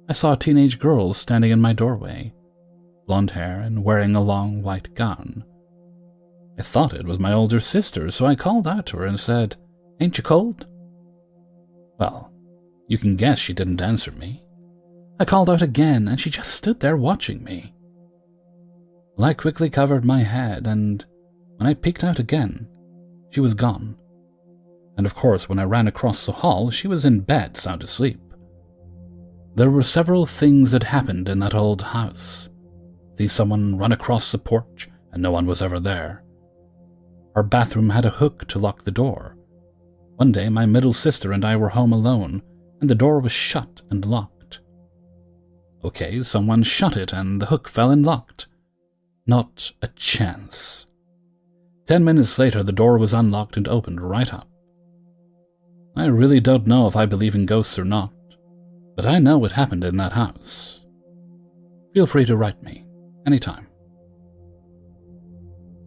I saw a teenage girl standing in my doorway, blonde hair and wearing a long white gown. I thought it was my older sister, so I called out to her and said, "Ain't you cold?" Well, you can guess she didn't answer me. I called out again, and she just stood there watching me. Well, I quickly covered my head, and when I peeked out again, she was gone. And of course, when I ran across the hall, she was in bed, sound asleep. There were several things that happened in that old house. See someone run across the porch, and no one was ever there. Our bathroom had a hook to lock the door. One day, my middle sister and I were home alone, and the door was shut and locked. Okay, someone shut it, and the hook fell and locked. Not a chance. 10 minutes later, the door was unlocked and opened right up. I really don't know if I believe in ghosts or not, but I know what happened in that house. Feel free to write me, anytime.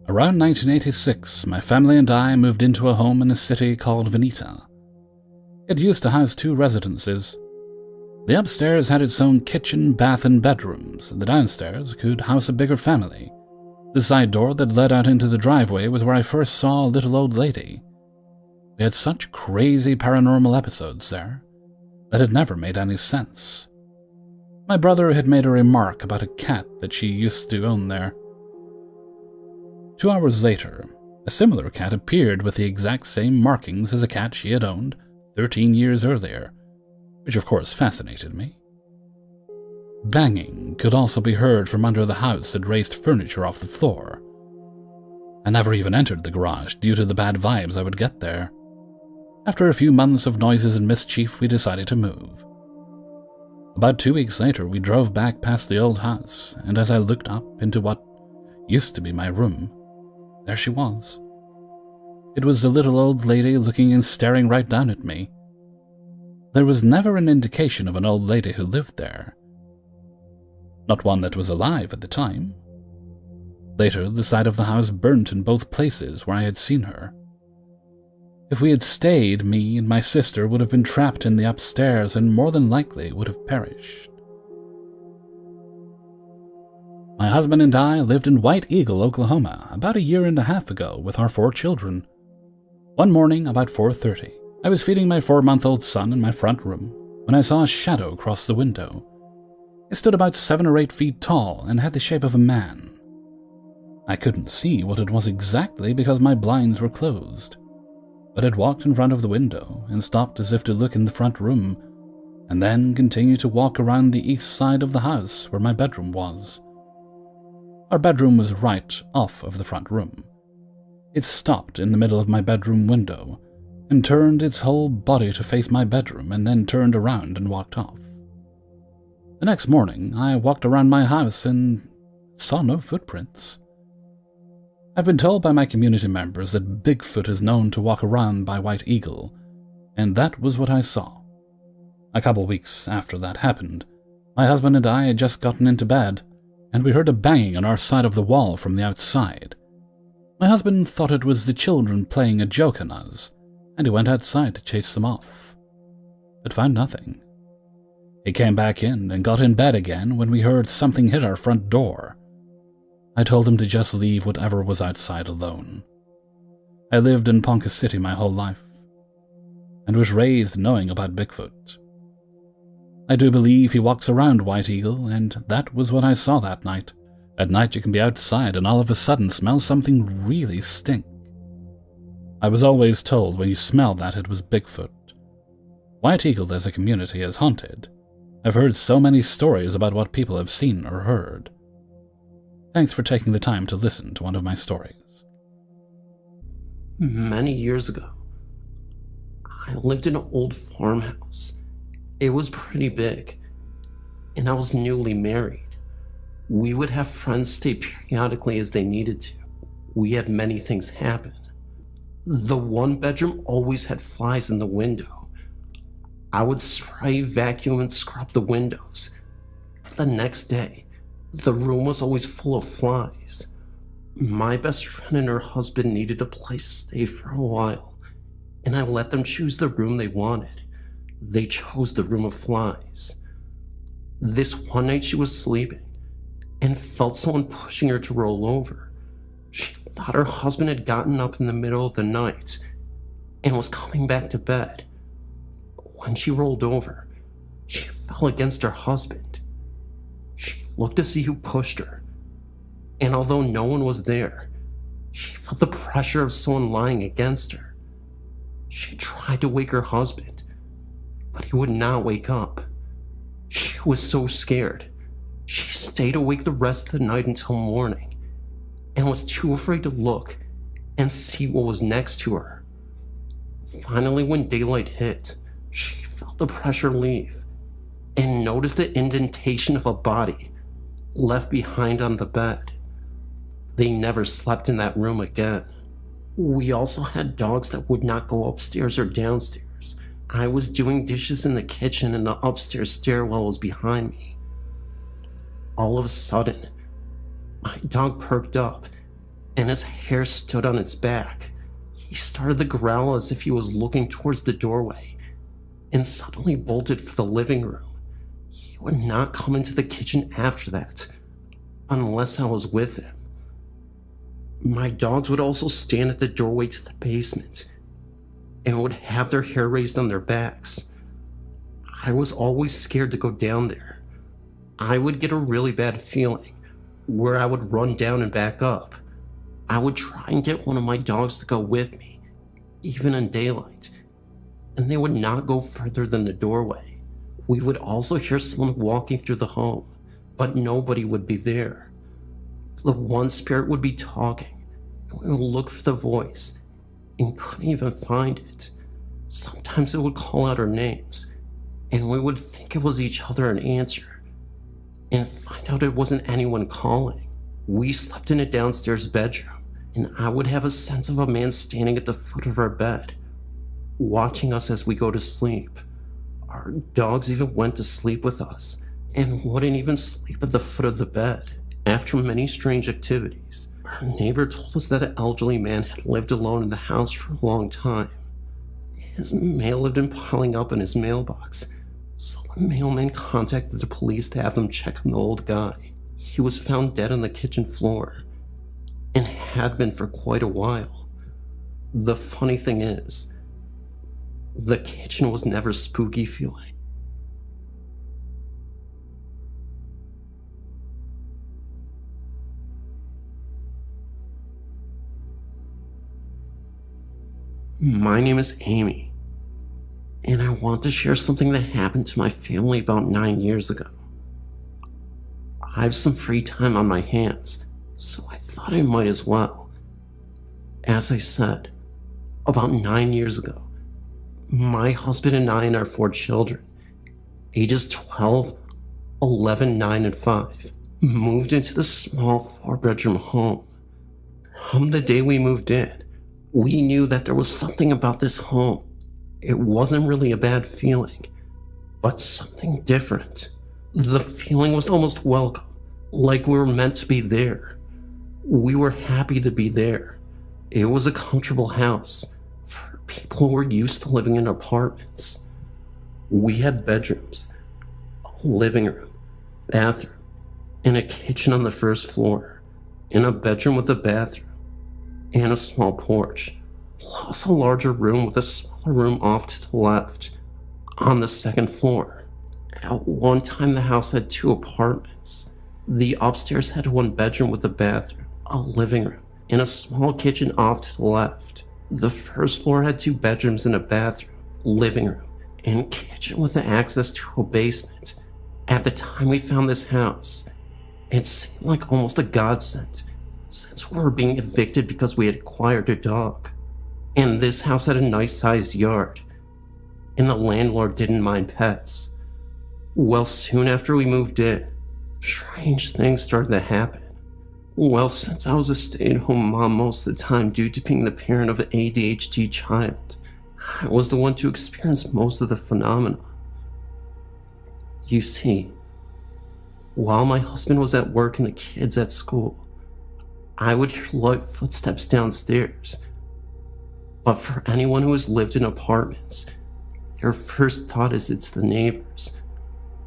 Around 1986, my family and I moved into a home in a city called Veneta. It used to house 2 residences. The upstairs had its own kitchen, bath, and bedrooms. The downstairs could house a bigger family. The side door that led out into the driveway was where I first saw a little old lady. We had such crazy paranormal episodes there that it never made any sense. My brother had made a remark about a cat that she used to own there. 2 hours later, a similar cat appeared with the exact same markings as a cat she had owned 13 years earlier, which of course fascinated me. Banging could also be heard from under the house that raised furniture off the floor. I never even entered the garage due to the bad vibes I would get there. After a few months of noises and mischief, we decided to move. About 2 weeks later, we drove back past the old house, and as I looked up into what used to be my room, there she was. It was the little old lady looking and staring right down at me. There was never an indication of an old lady who lived there. Not one that was alive at the time. Later, the side of the house burnt in both places where I had seen her. If we had stayed, me and my sister would have been trapped in the upstairs and more than likely would have perished. My husband and I lived in White Eagle, Oklahoma, about 1.5 years ago with our 4 children. One morning, about 4:30, I was feeding my 4-month-old son in my front room when I saw a shadow cross the window. It stood about 7 or 8 feet tall and had the shape of a man. I couldn't see what it was exactly because my blinds were closed, but it walked in front of the window and stopped as if to look in the front room, and then continued to walk around the east side of the house where my bedroom was. Our bedroom was right off of the front room. It stopped in the middle of my bedroom window and turned its whole body to face my bedroom and then turned around and walked off. The next morning, I walked around my house and saw no footprints. I've been told by my community members that Bigfoot is known to walk around by White Eagle, and that was what I saw. A couple weeks after that happened, my husband and I had just gotten into bed, and we heard a banging on our side of the wall from the outside. My husband thought it was the children playing a joke on us, and he went outside to chase them off, but found nothing. He came back in and got in bed again when we heard something hit our front door. I told him to just leave whatever was outside alone. I lived in Ponca City my whole life, and was raised knowing about Bigfoot. I do believe he walks around White Eagle, and that was what I saw that night. At night you can be outside and all of a sudden smell something really stink. I was always told when you smelled that it was Bigfoot. White Eagle as a community is haunted. I've heard so many stories about what people have seen or heard. Thanks for taking the time to listen to one of my stories. Many years ago, I lived in an old farmhouse. It was pretty big, and I was newly married. We would have friends stay periodically as they needed to. We had many things happen. The one bedroom always had flies in the window. I would spray, vacuum, and scrub the windows. The next day, the room was always full of flies. My best friend and her husband needed a place to stay for a while, and I let them choose the room they wanted. They chose the room of flies. This one night she was sleeping and felt someone pushing her to roll over. She thought her husband had gotten up in the middle of the night and was coming back to bed. When she rolled over, she fell against her husband. She looked to see who pushed her, and although no one was there, she felt the pressure of someone lying against her. She tried to wake her husband, but he would not wake up. She was so scared, she stayed awake the rest of the night until morning, and was too afraid to look and see what was next to her. Finally, when daylight hit, she felt the pressure leave and noticed the indentation of a body left behind on the bed. They never slept in that room again. We also had dogs that would not go upstairs or downstairs. I was doing dishes in the kitchen and the upstairs stairwell was behind me. All of a sudden, my dog perked up and his hair stood on its back. He started to growl as if he was looking towards the doorway and suddenly bolted for the living room. He would not come into the kitchen after that unless I was with him. My dogs would also stand at the doorway to the basement and would have their hair raised on their backs. I was always scared to go down there. I would get a really bad feeling where I would run down and back up. I would try and get one of my dogs to go with me, even in daylight, and they would not go further than the doorway. We would also hear someone walking through the home, but nobody would be there. The one spirit would be talking, and we would look for the voice and couldn't even find it. Sometimes it would call out our names, and we would think it was each other and answer, and find out it wasn't anyone calling. We slept in a downstairs bedroom, and I would have a sense of a man standing at the foot of our bed, watching us as we go to sleep. Our dogs even went to sleep with us, and wouldn't even sleep at the foot of the bed. After many strange activities, our neighbor told us that an elderly man had lived alone in the house for a long time. His mail had been piling up in his mailbox, so the mailman contacted the police to have them check on the old guy. He was found dead on the kitchen floor, and had been for quite a while. The funny thing is, the kitchen was never spooky feeling. My name is Amy, and I want to share something that happened to my family about 9 years ago. I have some free time on my hands, so I thought I might as well. As I said, about 9 years ago, my husband and I and our 4 children, ages 12, 11, 9, and 5, moved into the small 4-bedroom home. From the day we moved in, we knew that there was something about this home. It wasn't really a bad feeling, but something different. The feeling was almost welcome, like we were meant to be there. We were happy to be there. It was a comfortable house for people who were used to living in apartments. We had bedrooms, a living room, bathroom, and a kitchen on the first floor, and a bedroom with a bathroom, and a small porch, plus a larger room with a smaller room off to the left, on the second floor. At one time, the house had 2 apartments. The upstairs had 1 bedroom with a bathroom, a living room, and a small kitchen off to the left. The first floor had 2 bedrooms and a bathroom, living room, and kitchen with access to a basement. At the time we found this house, it seemed like almost a godsend, since we were being evicted because we had acquired a dog. And this house had a nice sized yard, and the landlord didn't mind pets. Well, soon after we moved in, strange things started to happen. Well, since I was a stay-at-home mom most of the time due to being the parent of an ADHD child, I was the one to experience most of the phenomena. You see, while my husband was at work and the kids at school, I would hear light footsteps downstairs. But for anyone who has lived in apartments, your first thought is it's the neighbors,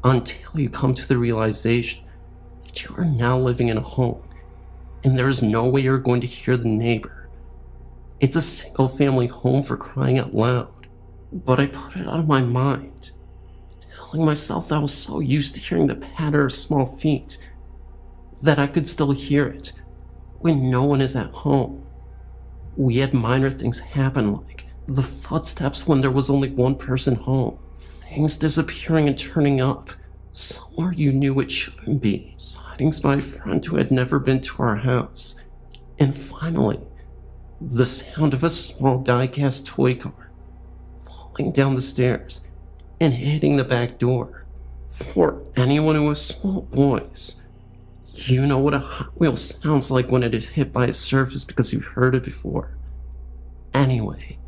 until you come to the realization that you are now living in a home, and there is no way you're going to hear the neighbor. It's a single-family home, for crying out loud. But I put it out of my mind, telling myself that I was so used to hearing the patter of small feet that I could still hear it when no one is at home. We had minor things happen, like the footsteps when there was only one person home, things disappearing and turning up somewhere you knew it shouldn't be, sightings by a friend who had never been to our house, and finally, the sound of a small die-cast toy car falling down the stairs and hitting the back door. For anyone who has small boys, you know what a Hot Wheel sounds like when it is hit by a surface because you've heard it before. Anyway,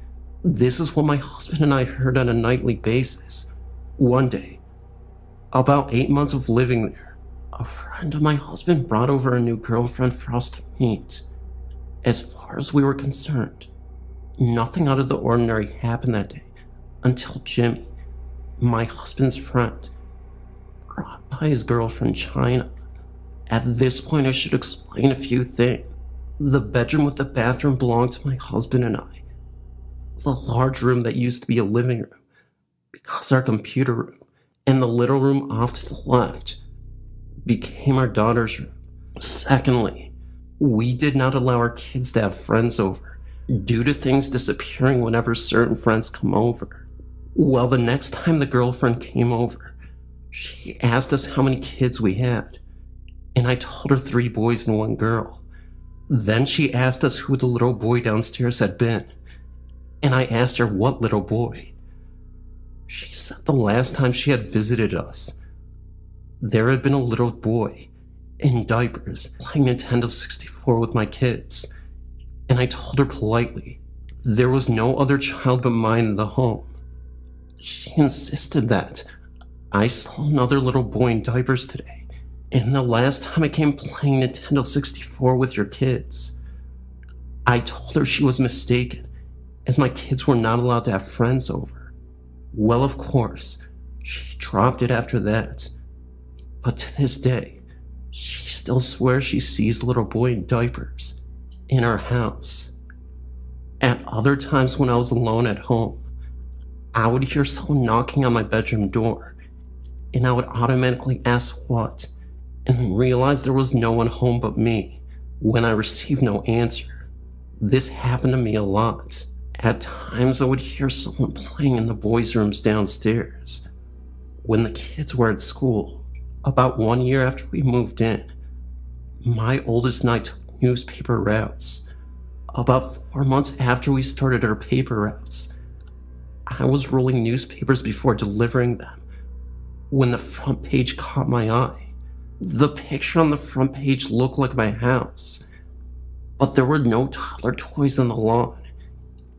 This is what my husband and I heard on a nightly basis. One day, about 8 months of living there, a friend of my husband brought over a new girlfriend for us to meet. As far as we were concerned, nothing out of the ordinary happened that day until Jimmy, my husband's friend, brought by his girlfriend China. At this point, I should explain a few things. The bedroom with the bathroom belonged to my husband and I. The large room that used to be a living room becomes our computer room, and the little room off to the left became our daughter's room. Secondly, we did not allow our kids to have friends over due to things disappearing whenever certain friends come over. Well, the next time the girlfriend came over, she asked us how many kids we had, and I told her 3 boys and 1 girl. Then she asked us who the little boy downstairs had been, and I asked her what little boy. She said the last time she had visited us, there had been a little boy in diapers playing Nintendo 64 with my kids, and I told her politely there was no other child but mine in the home. She insisted that I saw another little boy in diapers today, and the last time I came playing Nintendo 64 with your kids. I told her she was mistaken, as my kids were not allowed to have friends over. Well, of course, she dropped it after that. But to this day, she still swears she sees a little boy in diapers in our house. At other times when I was alone at home, I would hear someone knocking on my bedroom door, and I would automatically ask what, and realize there was no one home but me when I received no answer. This happened to me a lot. At times I would hear someone playing in the boys' rooms downstairs. When the kids were at school, about 1 year after we moved in, my oldest and I took newspaper routes. About 4 months after we started our paper routes, I was rolling newspapers before delivering them when the front page caught my eye. The picture on the front page looked like my house, but there were no toddler toys on the lawn,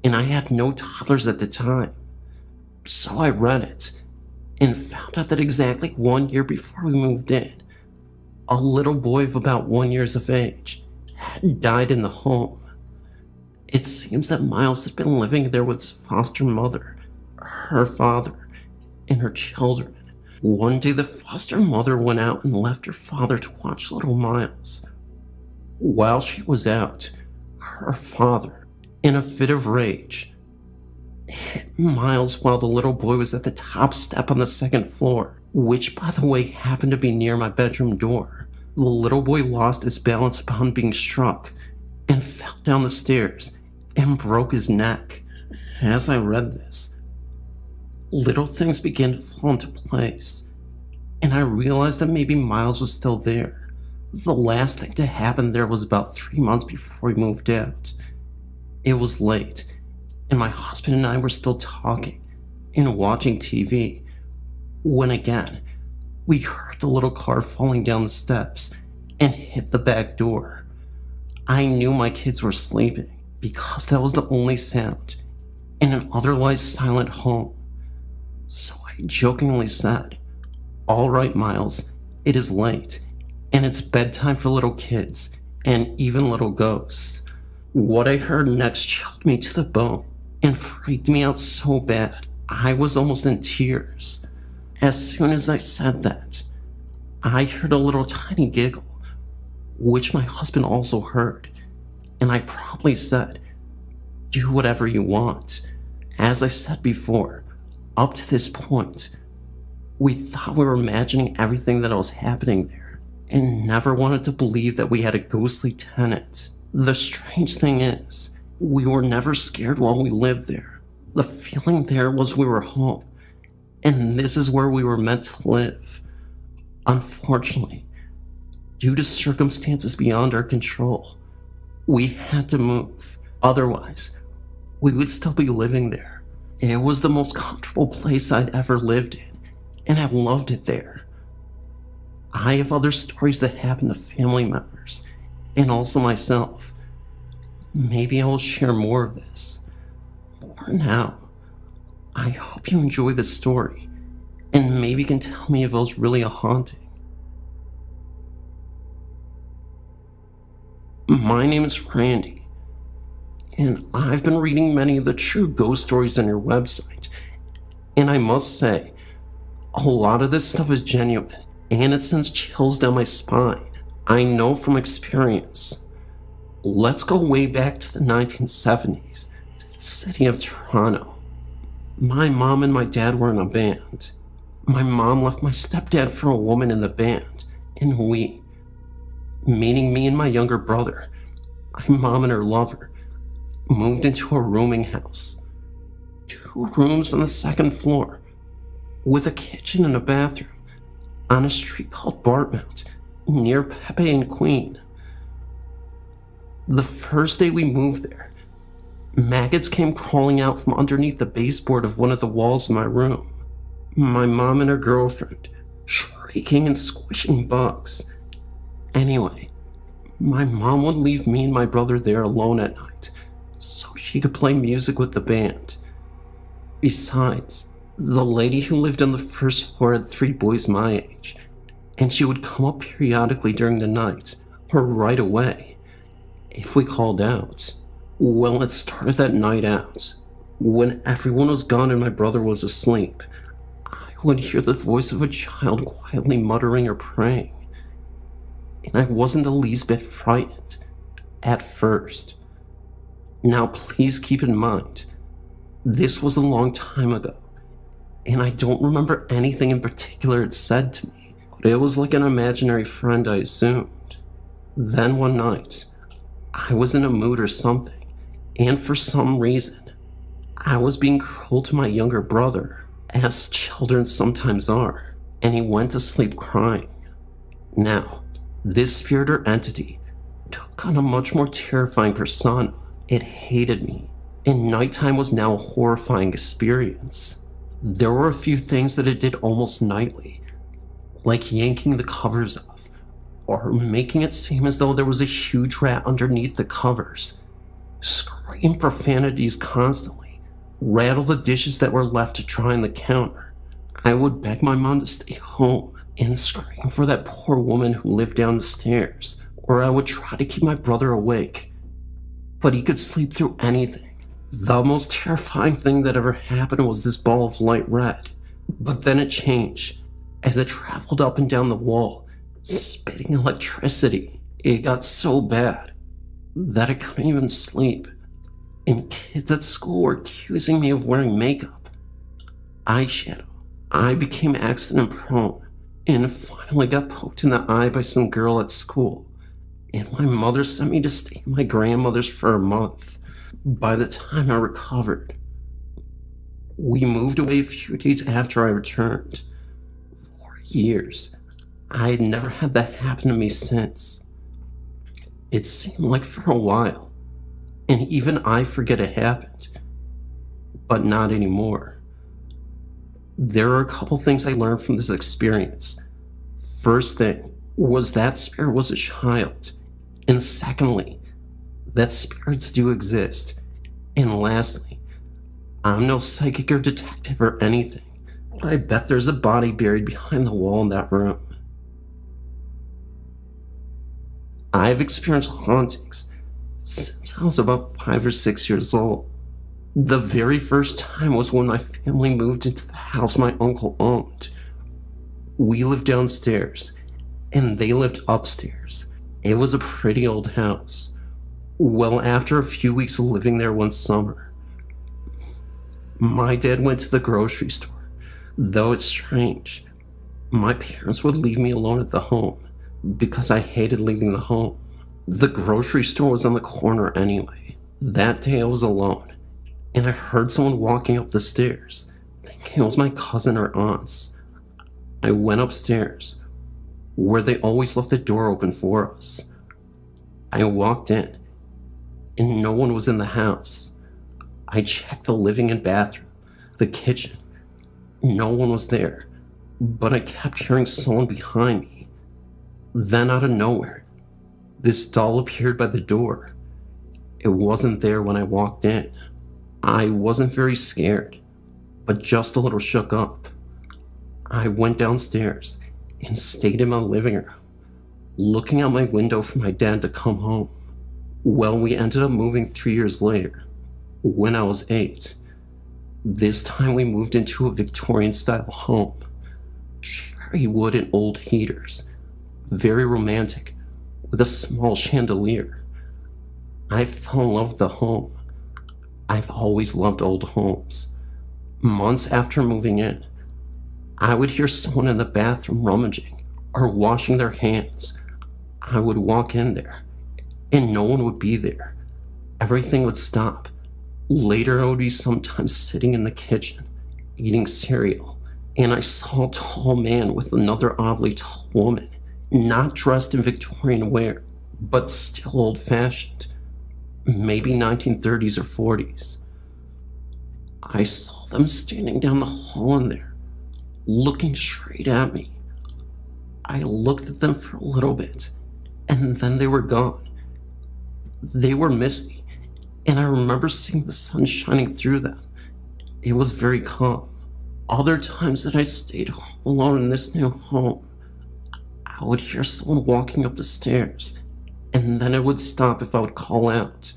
and I had no toddlers at the time. So I read it and found out that exactly 1 year before we moved in, a little boy of about 1 year of age had died in the home. It seems that Miles had been living there with his foster mother, her father, and her children. One day the foster mother went out and left her father to watch little Miles. While she was out, her father, in a fit of rage, hit Miles while the little boy was at the top step on the 2nd floor, which, by the way, happened to be near my bedroom door. The little boy lost his balance upon being struck and fell down the stairs and broke his neck. As I read this, little things began to fall into place, and I realized that maybe Miles was still there. The last thing to happen there was about 3 months before we moved out. It was late, and my husband and I were still talking and watching TV, when again, we heard the little car falling down the steps and hit the back door. I knew my kids were sleeping because that was the only sound in an otherwise silent home. So I jokingly said, "All right, Miles, it is late, and it's bedtime for little kids, and even little ghosts." What I heard next chilled me to the bone and freaked me out so bad, I was almost in tears. As soon as I said that, I heard a little tiny giggle, which my husband also heard, and I promptly said, "Do whatever you want." As I said before, up to this point, we thought we were imagining everything that was happening there, and never wanted to believe that we had a ghostly tenant. The strange thing is, we were never scared while we lived there. The feeling there was we were home, and this is where we were meant to live. Unfortunately, due to circumstances beyond our control, we had to move. Otherwise, we would still be living there. It was the most comfortable place I'd ever lived in, and I loved it there. I have other stories that happened to family members, and also myself. Maybe I will share more of this, more For now, I hope you enjoy the story, and maybe can tell me if it was really a haunting. My name is Randy, and I've been reading many of the true ghost stories on your website, and I must say, a lot of this stuff is genuine, and it sends chills down my spine. I know from experience. Let's go way back to the 1970s, to the city of Toronto. My mom and my dad were in a band. My mom left my stepdad for a woman in the band, and we, meaning me and my younger brother, my mom and her lover, moved into a rooming house. 2 rooms on the 2nd floor, with a kitchen and a bathroom, on a street called Bartmount, near Pepe and Queen. The first day we moved there, maggots came crawling out from underneath the baseboard of one of the walls of my room. My mom and her girlfriend, shrieking and squishing bugs. Anyway, my mom would leave me and my brother there alone at night, so she could play music with the band. Besides, the lady who lived on the 1st floor had 3 boys my age, and she would come up periodically during the night, or right away, if we called out. Well, it started that night out. When everyone was gone and my brother was asleep, I would hear the voice of a child quietly muttering or praying. And I wasn't the least bit frightened, at first. Now please keep in mind, this was a long time ago, and I don't remember anything in particular it said to me, but it was like an imaginary friend, I assumed. Then one night, I was in a mood or something, and for some reason, I was being cruel to my younger brother, as children sometimes are, and he went to sleep crying. Now, this spirit or entity took on a much more terrifying persona. It hated me, and nighttime was now a horrifying experience. There were a few things that it did almost nightly, like yanking the covers off, or making it seem as though there was a huge rat underneath the covers, scream profanities constantly, rattle the dishes that were left to dry on the counter. I would beg my mom to stay home and scream for that poor woman who lived down the stairs, or I would try to keep my brother awake, but he could sleep through anything. The most terrifying thing that ever happened was this ball of light red, but then it changed as it traveled up and down the wall, spitting electricity. It got so bad that I couldn't even sleep, and kids at school were accusing me of wearing makeup, eyeshadow. I became accident prone, and finally got poked in the eye by some girl at school, and my mother sent me to stay at my grandmother's for a month. By the time I recovered, we moved away a few days after I returned. For years, I had never had that happen to me since. It seemed like for a while, and even I forget it happened, but not anymore. There are a couple things I learned from this experience. First thing was that spirit was a child, and secondly, that spirits do exist. And lastly, I'm no psychic or detective or anything, but I bet there's a body buried behind the wall in that room. I've experienced hauntings since I was about 5 or 6 years old. The very first time was when my family moved into the house my uncle owned. We lived downstairs, and they lived upstairs. It was a pretty old house. Well, after a few weeks of living there one summer, my dad went to the grocery store. Though it's strange, my parents would leave me alone at the home because I hated leaving the home. The grocery store was on the corner anyway. That day I was alone, and I heard someone walking up the stairs, thinking it was my cousin or aunts. I went upstairs, where they always left the door open for us. I walked in, and no one was in the house. I checked the living and bathroom, the kitchen. No one was there, but I kept hearing someone behind me. Then out of nowhere, this doll appeared by the door. It wasn't there when I walked in. I wasn't very scared, but just a little shook up. I went downstairs and stayed in my living room, looking out my window for my dad to come home. Well, we ended up moving 3 years later, when I was 8. This time we moved into a Victorian-style home. Cherry wood and old heaters. Very romantic, with a small chandelier. I fell in love with the home. I've always loved old homes. Months after moving in, I would hear someone in the bathroom rummaging or washing their hands. I would walk in there, and no one would be there. Everything would stop. Later, I would be sometimes sitting in the kitchen, eating cereal, and I saw a tall man with another oddly tall woman, not dressed in Victorian wear, but still old-fashioned, maybe 1930s or 40s. I saw them standing down the hall in there, looking straight at me. I looked at them for a little bit, and then they were gone. They were misty, and I remember seeing the sun shining through them. It was very calm. Other times that I stayed home alone in this new home, I would hear someone walking up the stairs, and then it would stop if I would call out.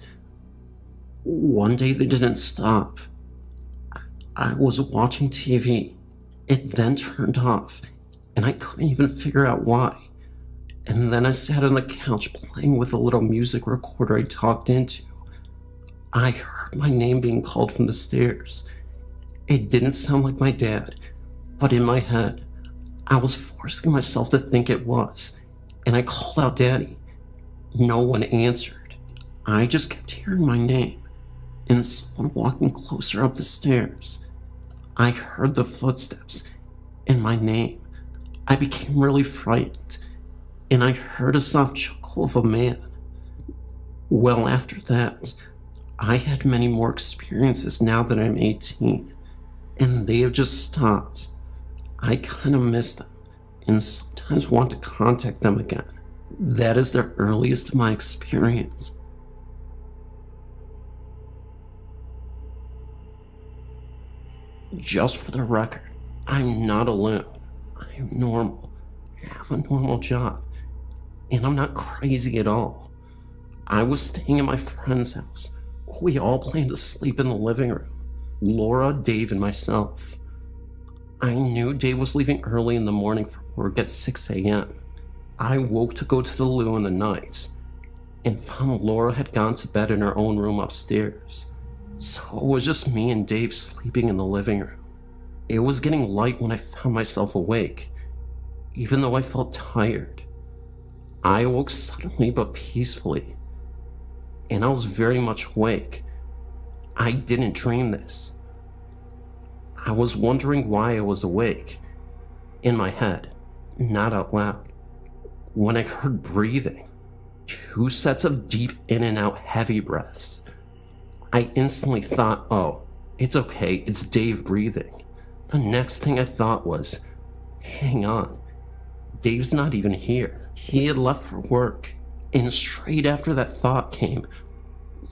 One day they didn't stop. I was watching TV. It then turned off, and I couldn't even figure out why. And then I sat on the couch playing with a little music recorder I talked into. I heard my name being called from the stairs. It didn't sound like my dad, but in my head, I was forcing myself to think it was, and I called out Daddy. No one answered. I just kept hearing my name, and someone walking closer up the stairs. I heard the footsteps and my name. I became really frightened, and I heard a soft chuckle of a man. Well, after that, I had many more experiences now that I'm 18, and they have just stopped. I kind of miss them, and sometimes want to contact them again. That is the earliest of my experience. Just for the record, I'm not alone. I am normal, have a normal job, and I'm not crazy at all. I was staying at my friend's house. We all planned to sleep in the living room. Laura, Dave, and myself. I knew Dave was leaving early in the morning for work at 6 a.m. I woke to go to the loo in the night, and found Laura had gone to bed in her own room upstairs. So it was just me and Dave sleeping in the living room. It was getting light when I found myself awake, even though I felt tired. I awoke suddenly but peacefully, and I was very much awake. I didn't dream this. I was wondering why I was awake, in my head, not out loud, when I heard breathing, 2 sets of deep in and out heavy breaths. I instantly thought, oh, it's okay, it's Dave breathing. The next thing I thought was, hang on, Dave's not even here. He had left for work, and straight after that thought came,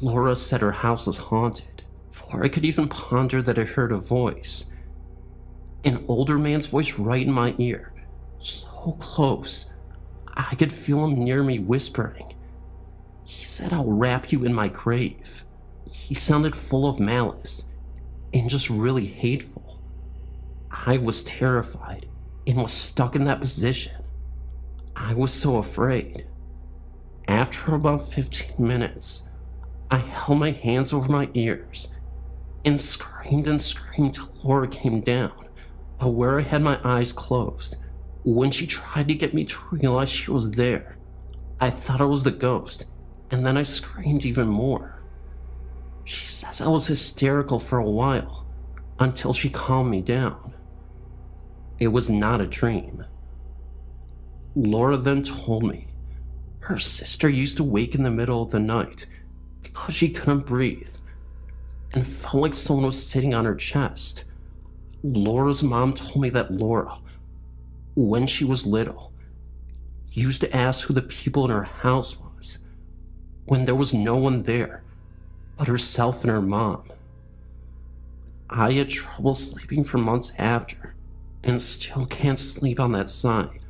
Laura said her house was haunted. Before I could even ponder that, I heard a voice. An older man's voice right in my ear, so close, I could feel him near me whispering. He said, I'll wrap you in my grave. He sounded full of malice, and just really hateful. I was terrified, and was stuck in that position. I was so afraid. After about 15 minutes, I held my hands over my ears, and screamed till Laura came down, but where I had my eyes closed, when she tried to get me to realize she was there, I thought it was the ghost, and then I screamed even more. She says I was hysterical for a while, until she calmed me down. It was not a dream. Laura then told me her sister used to wake in the middle of the night because she couldn't breathe and felt like someone was sitting on her chest. Laura's mom told me that Laura, when she was little, used to ask who the people in her house was when there was no one there but herself and her mom. I had trouble sleeping for months after, and still can't sleep on that side,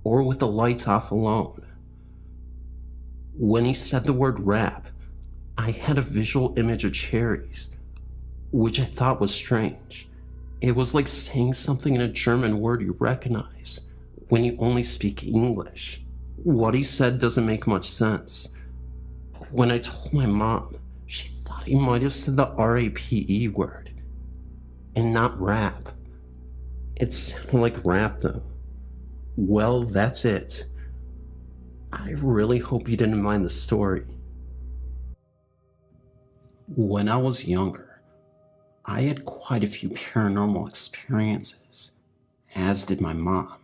or with the lights off alone. When he said the word rap, I had a visual image of cherries, which I thought was strange. It was like saying something in a German word you recognize when you only speak English. What he said doesn't make much sense. But when I told my mom, she thought he might have said the R-A-P-E word, and not rap. It sounded like rap though. Well, that's it. I really hope you didn't mind the story. When I was younger, I had quite a few paranormal experiences, as did my mom.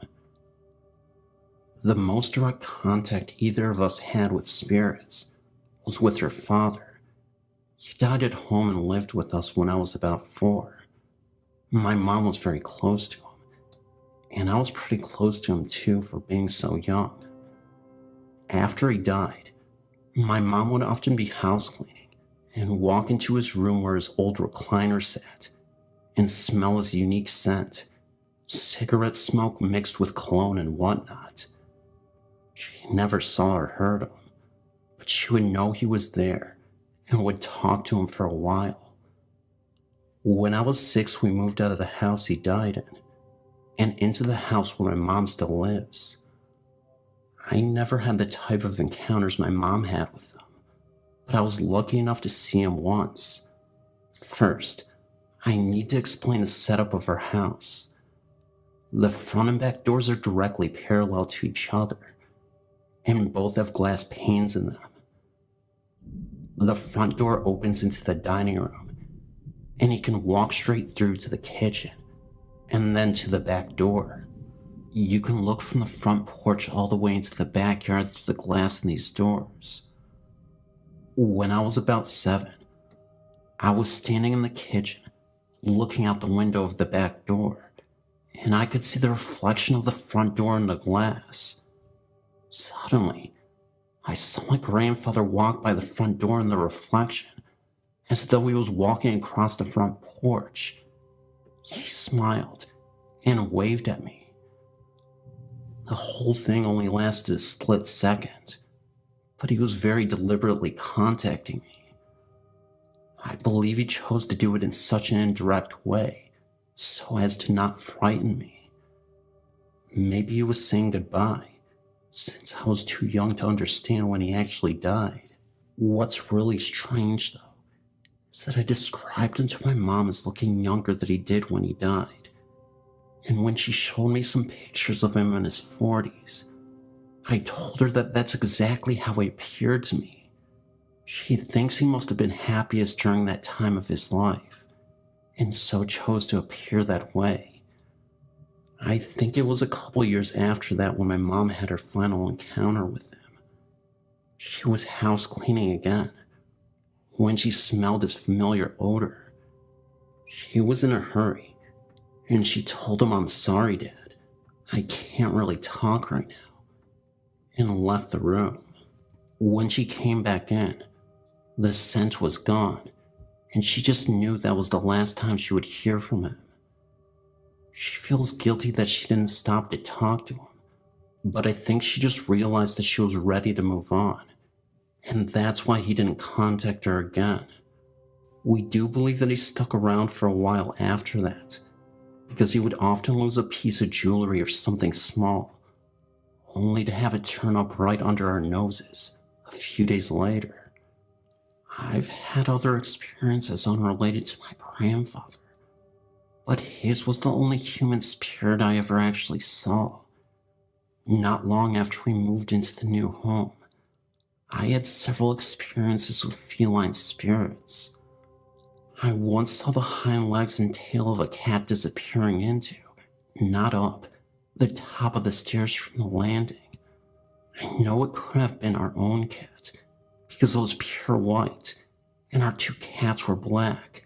The most direct contact either of us had with spirits was with her father. He died at home and lived with us when I was about 4. My mom was very close to him, and I was pretty close to him too for being so young. After he died, my mom would often be house cleaning and walk into his room where his old recliner sat and smell his unique scent, cigarette smoke mixed with cologne and whatnot. She never saw or heard him, but she would know he was there and would talk to him for a while. When I was 6, we moved out of the house he died in and into the house where my mom still lives. I never had the type of encounters my mom had with them, but I was lucky enough to see him once. First, I need to explain the setup of our house. The front and back doors are directly parallel to each other, and both have glass panes in them. The front door opens into the dining room, and you can walk straight through to the kitchen, and then to the back door. You can look from the front porch all the way into the backyard through the glass in these doors. When I was about 7, I was standing in the kitchen, looking out the window of the back door, and I could see the reflection of the front door in the glass. Suddenly, I saw my grandfather walk by the front door in the reflection, as though he was walking across the front porch. He smiled and waved at me. The whole thing only lasted a split second, but he was very deliberately contacting me. I believe he chose to do it in such an indirect way, so as to not frighten me. Maybe he was saying goodbye, since I was too young to understand when he actually died. What's really strange, though, is that I described him to my mom as looking younger than he did when he died. And when she showed me some pictures of him in his 40s, I told her that that's exactly how he appeared to me. She thinks he must have been happiest during that time of his life, and so chose to appear that way. I think it was a couple years after that when my mom had her final encounter with him. She was house cleaning again, when she smelled his familiar odor. She was in a hurry, and she told him, "I'm sorry, Dad. I can't really talk right now," and left the room. When she came back in, the scent was gone, and she just knew that was the last time she would hear from him. She feels guilty that she didn't stop to talk to him, but I think she just realized that she was ready to move on, and that's why he didn't contact her again. We do believe that he stuck around for a while after that, because he would often lose a piece of jewelry or something small, only to have it turn up right under our noses a few days later. I've had other experiences unrelated to my grandfather, but his was the only human spirit I ever actually saw. Not long after we moved into the new home, I had several experiences with feline spirits. I once saw the hind legs and tail of a cat disappearing into, not up, the top of the stairs from the landing. I know it could have been our own cat, because it was pure white, and our 2 cats were black.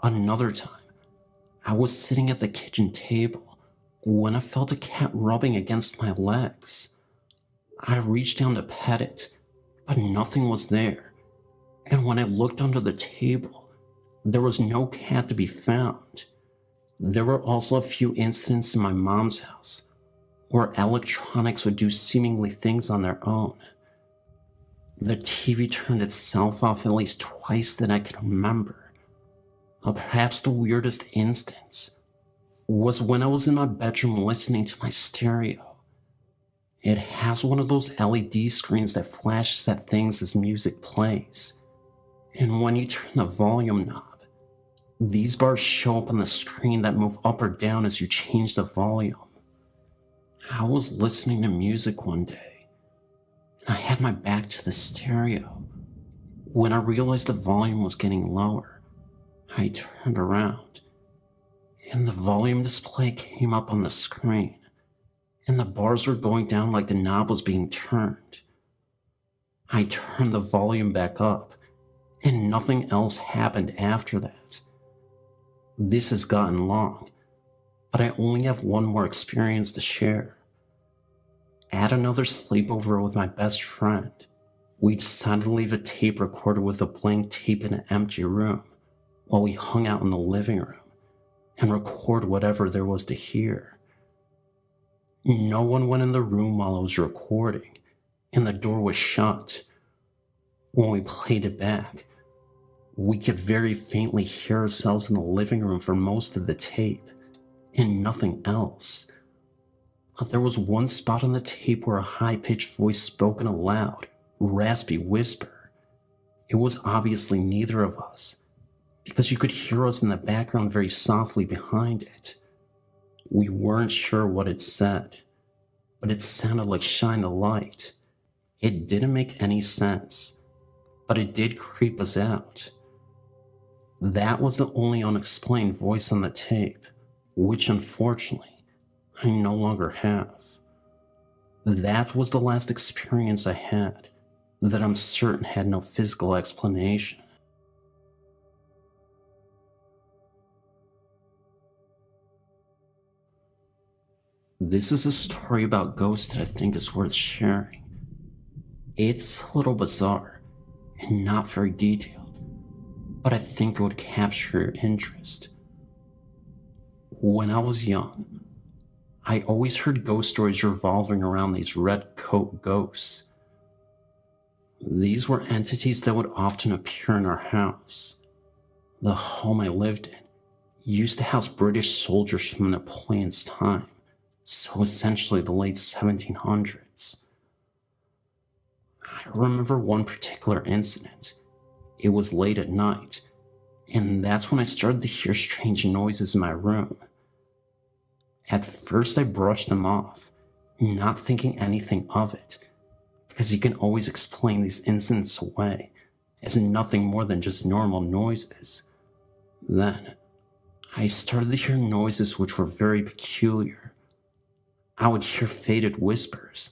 Another time, I was sitting at the kitchen table when I felt a cat rubbing against my legs. I reached down to pet it, but nothing was there, and when I looked under the table, There was no cat to be found. There were also a few incidents in my mom's house where electronics would do seemingly things on their own. The TV turned itself off at least twice that I can remember. Perhaps the weirdest instance was when I was in my bedroom listening to my stereo. It has one of those LED screens that flashes at things as music plays. And when you turn the volume knob, these bars show up on the screen that move up or down as you change the volume. I was listening to music one day, and I had my back to the stereo. When I realized the volume was getting lower, I turned around, and the volume display came up on the screen, and the bars were going down like the knob was being turned. I turned the volume back up, and nothing else happened after that. This has gotten long, but I only have one more experience to share. At another sleepover with my best friend, we decided to leave a tape recorder with a blank tape in an empty room while we hung out in the living room and record whatever there was to hear. No one went in the room while I was recording, and the door was shut. When we played it back, we could very faintly hear ourselves in the living room for most of the tape, and nothing else. There was one spot on the tape where a high-pitched voice spoke in a loud, raspy whisper. It was obviously neither of us, because you could hear us in the background very softly behind it. We weren't sure what it said, but it sounded like "shine the light." It didn't make any sense, but it did creep us out. That was the only unexplained voice on the tape, which unfortunately I no longer have. That was the last experience I had that I'm certain had no physical explanation. This is a story about ghosts that I think is worth sharing. It's a little bizarre and not very detailed, but I think it would capture your interest. When I was young, I always heard ghost stories revolving around these red coat ghosts. These were entities that would often appear in our house. The home I lived in used to house British soldiers from Napoleon's time, so essentially the late 1700s. I remember one particular incident. It was late at night, and that's when I started to hear strange noises in my room. At first I brushed them off, not thinking anything of it, because you can always explain these incidents away as nothing more than just normal noises. Then, I started to hear noises which were very peculiar. I would hear faded whispers,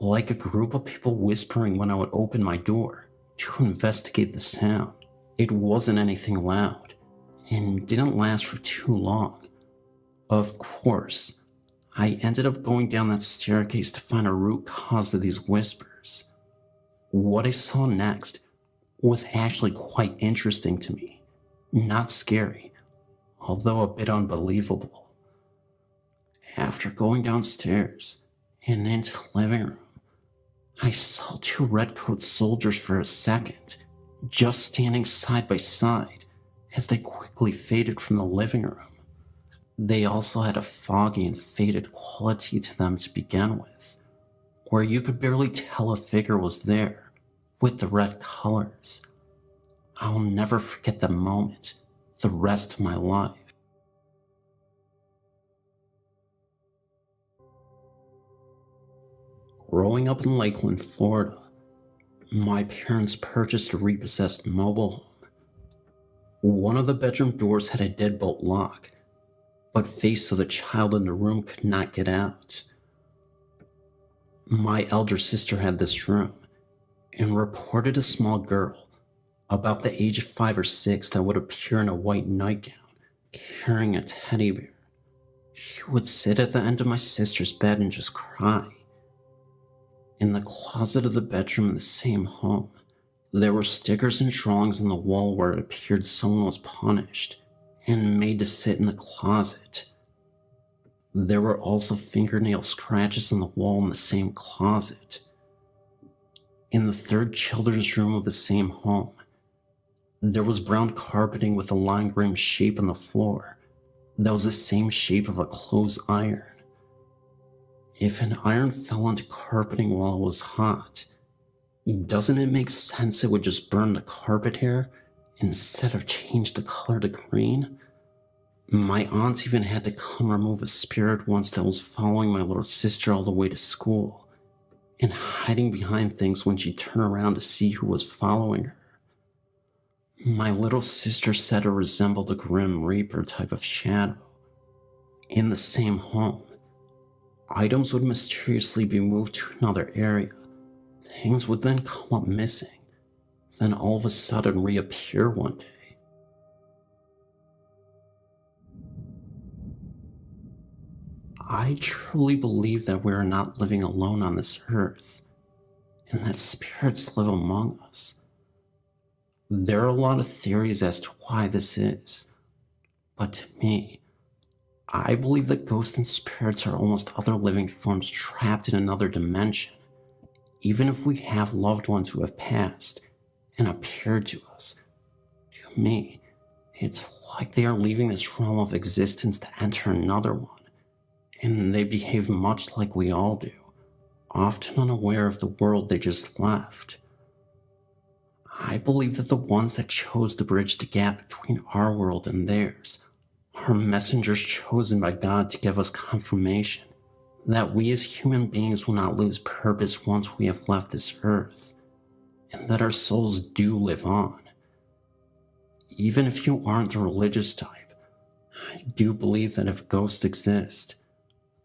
like a group of people whispering when I would open my door to investigate the sound. It wasn't anything loud, and didn't last for too long. Of course, I ended up going down that staircase to find a root cause of these whispers. What I saw next was actually quite interesting to me. Not scary, although a bit unbelievable. After going downstairs and into the living room, I saw two redcoat soldiers for a second, just standing side by side as they quickly faded from the living room. They also had a foggy and faded quality to them to begin with, where you could barely tell a figure was there with the red colors. I'll never forget that moment the rest of my life. Growing up in Lakeland, Florida, my parents purchased a repossessed mobile home. One of the bedroom doors had a deadbolt lock, but face of the child in the room could not get out. My elder sister had this room and reported a small girl about the age of 5 or 6 that would appear in a white nightgown carrying a teddy bear. She would sit at the end of my sister's bed and just cry. In the closet of the bedroom in the same home, There were stickers and drawings on the wall where it appeared someone was punished and made to sit in the closet. There were also fingernail scratches on the wall in the same closet. In the third children's room of the same home, there was brown carpeting with a line-rim shape on the floor that was the same shape of a clothes iron. If an iron fell onto carpeting while it was hot, doesn't it make sense it would just burn the carpet hair instead of change the color to green? My aunt even had to come remove a spirit once that was following my little sister all the way to school and hiding behind things when she turned around to see who was following her. My little sister said it resembled a Grim Reaper type of shadow. In the same home, items would mysteriously be moved to another area. Things would then come up missing, then all of a sudden reappear one day. I truly believe that we are not living alone on this earth, and that spirits live among us. There are a lot of theories as to why this is, but to me, I believe that ghosts and spirits are almost other living forms trapped in another dimension. Even if we have loved ones who have passed and appeared to us, to me, it's like they are leaving this realm of existence to enter another one, and they behave much like we all do, often unaware of the world they just left. I believe that the ones that chose to bridge the gap between our world and theirs are messengers chosen by God to give us confirmation that we as human beings will not lose purpose once we have left this earth, and that our souls do live on. Even if you aren't a religious type, I do believe that if ghosts exist,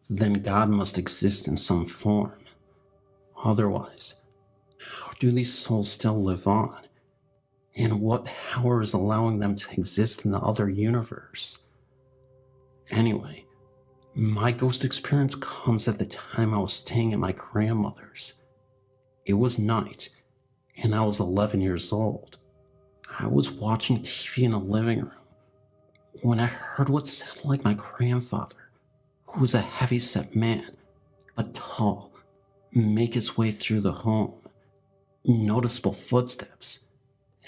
then God must exist in some form. Otherwise, how do these souls still live on? And what power is allowing them to exist in the other universe? Anyway, my ghost experience comes at the time I was staying at my grandmother's. It was night, and I was 11 years old. I was watching TV in the living room when I heard what sounded like my grandfather, who was a heavy-set man, but tall, make his way through the home. Noticeable footsteps,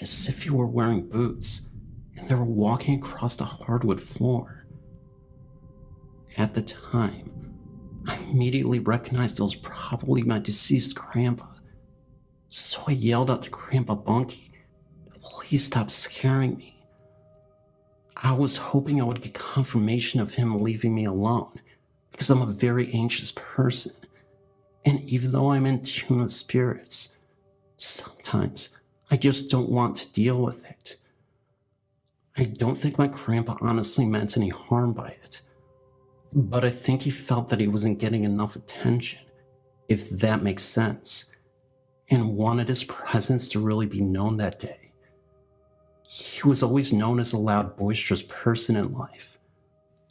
as if he were wearing boots, and they were walking across the hardwood floor. At the time, I immediately recognized it was probably my deceased grandpa, so I yelled out to Grandpa Bunky to please stop scaring me. I was hoping I would get confirmation of him leaving me alone, because I'm a very anxious person, and even though I'm in tune with spirits, sometimes I just don't want to deal with it. I don't think my grandpa honestly meant any harm by it, but I think he felt that he wasn't getting enough attention, if that makes sense, and wanted his presence to really be known that day. He was always known as a loud, boisterous person in life,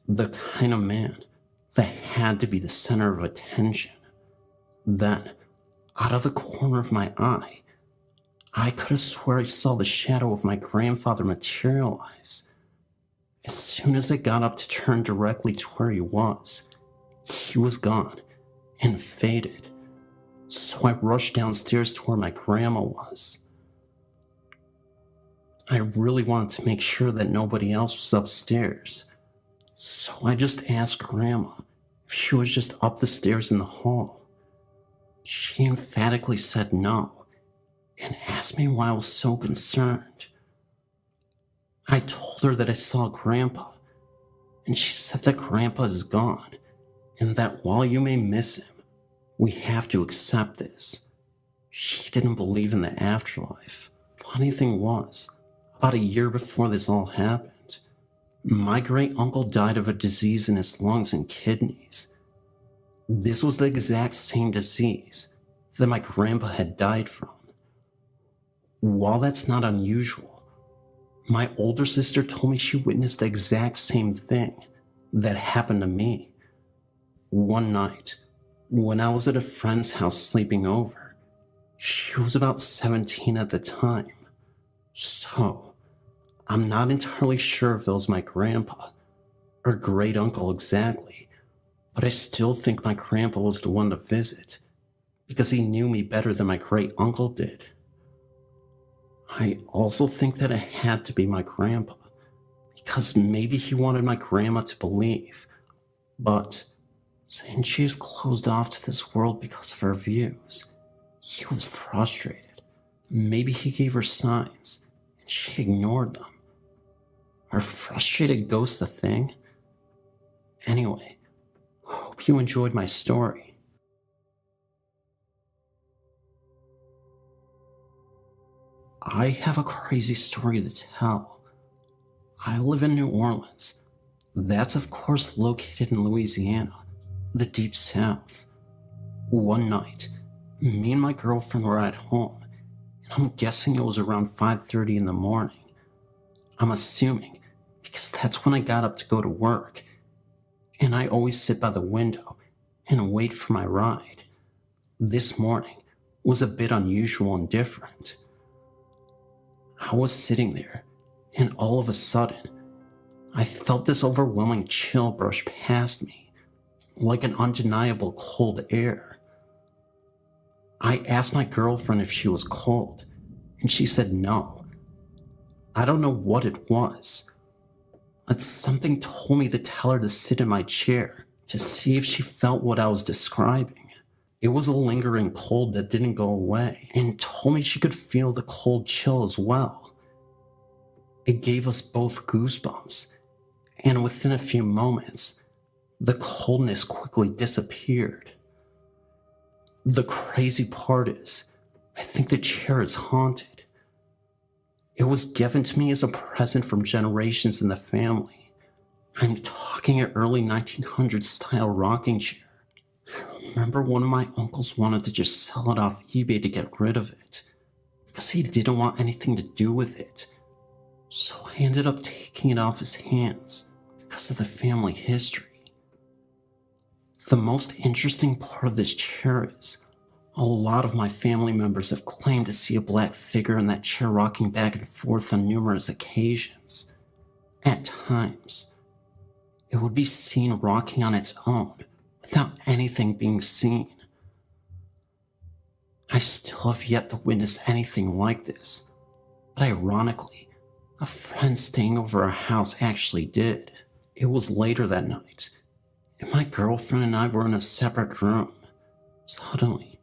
the kind of man that had to be the center of attention. Then, out of the corner of my eye, I could have swore I saw the shadow of my grandfather materialize. As soon as I got up to turn directly to where he was gone and faded. So I rushed downstairs to where my grandma was. I really wanted to make sure that nobody else was upstairs, so I just asked Grandma if she was just up the stairs in the hall. She emphatically said no, and asked me why I was so concerned. I told her that I saw Grandpa, and she said that Grandpa is gone, and that while you may miss him, we have to accept this. She didn't believe in the afterlife. Funny thing was, about a year before this all happened, my great-uncle died of a disease in his lungs and kidneys. This was the exact same disease that my grandpa had died from. While that's not unusual, my older sister told me she witnessed the exact same thing that happened to me. One night, when I was at a friend's house sleeping over, She was about 17 at the time. So, I'm not entirely sure if it was my grandpa or great uncle exactly, but I still think my grandpa was the one to visit because he knew me better than my great uncle did. I also think that it had to be my grandpa because maybe he wanted my grandma to believe, but since she's closed off to this world because of her views, he was frustrated. Maybe he gave her signs and she ignored them. Are frustrated ghosts a thing? Anyway, hope you enjoyed my story. I have a crazy story to tell. I live in New Orleans. That's of course located in Louisiana, the deep south. One night, me and my girlfriend were at home, and I'm guessing it was around 5:30 in the morning. I'm assuming, because that's when I got up to go to work, and I always sit by the window and wait for my ride. This morning was a bit unusual and different. I was sitting there, and all of a sudden, I felt this overwhelming chill brush past me, like an undeniable cold air. I asked my girlfriend if she was cold, and she said no. I don't know what it was, but something told me to tell her to sit in my chair to see if she felt what I was describing. It was a lingering cold that didn't go away, and told me she could feel the cold chill as well. It gave us both goosebumps, and within a few moments, the coldness quickly disappeared. The crazy part is, I think the chair is haunted. It was given to me as a present from generations in the family. I'm talking an early 1900s style rocking chair. I remember one of my uncles wanted to just sell it off eBay to get rid of it, because he didn't want anything to do with it. So I ended up taking it off his hands because of the family history. The most interesting part of this chair is, a lot of my family members have claimed to see a black figure in that chair rocking back and forth on numerous occasions. At times, it would be seen rocking on its own without anything being seen. I still have yet to witness anything like this, but ironically, a friend staying over our house actually did. It was later that night, and my girlfriend and I were in a separate room. Suddenly,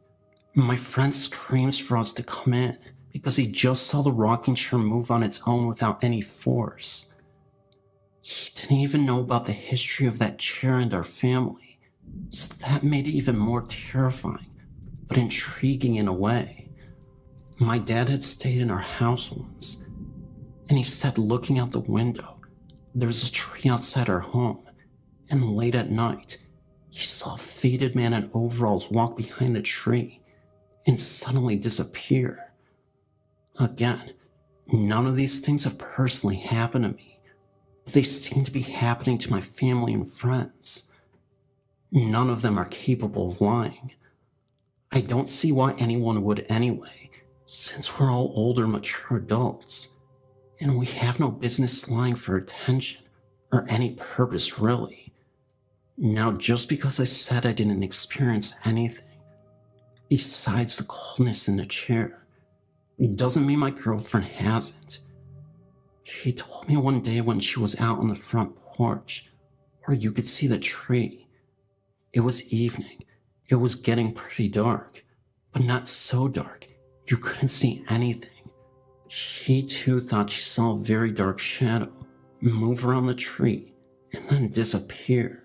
my friend screams for us to come in because he just saw the rocking chair move on its own without any force. He didn't even know about the history of that chair and our family, so that made it even more terrifying, but intriguing in a way. My dad had stayed in our house once, and he said looking out the window, there's a tree outside our home, and late at night, he saw a faded man in overalls walk behind the tree and suddenly disappear. Again, none of these things have personally happened to me, but they seem to be happening to my family and friends. None of them are capable of lying. I don't see why anyone would anyway, since we're all older, mature adults, and we have no business lying for attention or any purpose really. Now, just because I said I didn't experience anything besides the coldness in the chair, it doesn't mean my girlfriend hasn't. She told me one day when she was out on the front porch, where you could see the tree. It was evening. It was getting pretty dark, but not so dark you couldn't see anything. She too thought she saw a very dark shadow move around the tree and then disappear.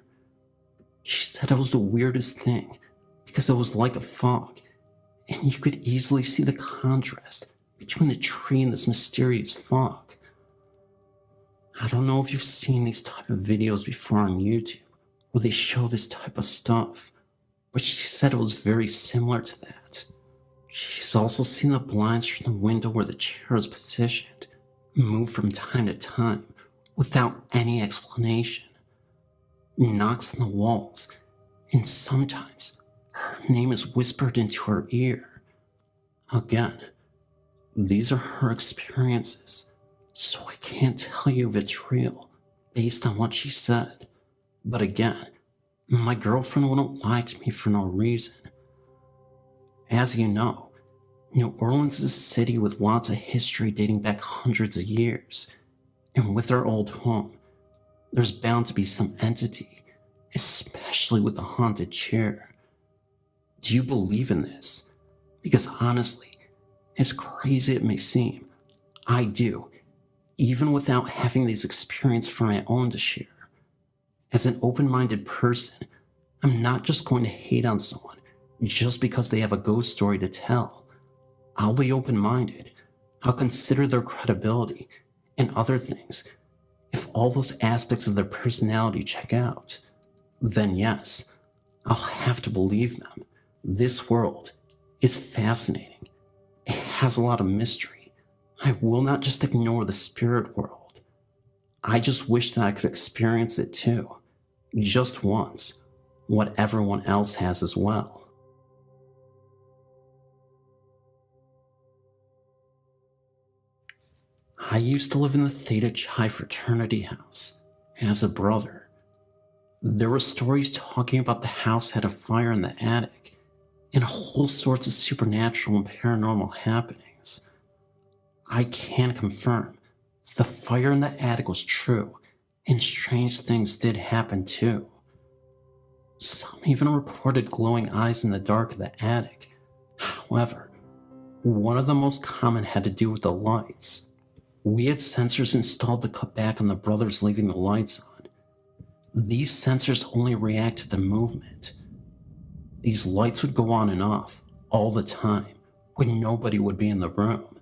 She said it was the weirdest thing because it was like a fog, and you could easily see the contrast between the tree and this mysterious fog. I don't know if you've seen these type of videos before on YouTube where they show this type of stuff, but she said it was very similar to that. She's also seen the blinds from the window where the chair is positioned move from time to time without any explanation. Knocks on the walls, and sometimes her name is whispered into her ear. Again, these are her experiences, so I can't tell you if it's real based on what she said. But again, my girlfriend wouldn't lie to me for no reason. As you know, New Orleans is a city with lots of history dating back hundreds of years, and with our old home, there's bound to be some entity, especially with the haunted chair. Do you believe in this? Because honestly, as crazy it may seem, I do, even without having these experiences for my own to share. As an open-minded person, I'm not just going to hate on someone just because they have a ghost story to tell. I'll be open-minded. I'll consider their credibility and other things. If all those aspects of their personality check out, then yes, I'll have to believe them. This world is fascinating. It has a lot of mystery. I will not just ignore the spirit world. I just wish that I could experience it too. Just once. What everyone else has as well. I used to live in the Theta Chi fraternity house as a brother. There were stories talking about the house had a fire in the attic and whole sorts of supernatural and paranormal happenings. I can confirm the fire in the attic was true, and strange things did happen too. Some even reported glowing eyes in the dark of the attic. However, one of the most common had to do with the lights. We had sensors installed to cut back on the brothers leaving the lights on. These sensors only react to the movement. These lights would go on and off all the time when nobody would be in the room.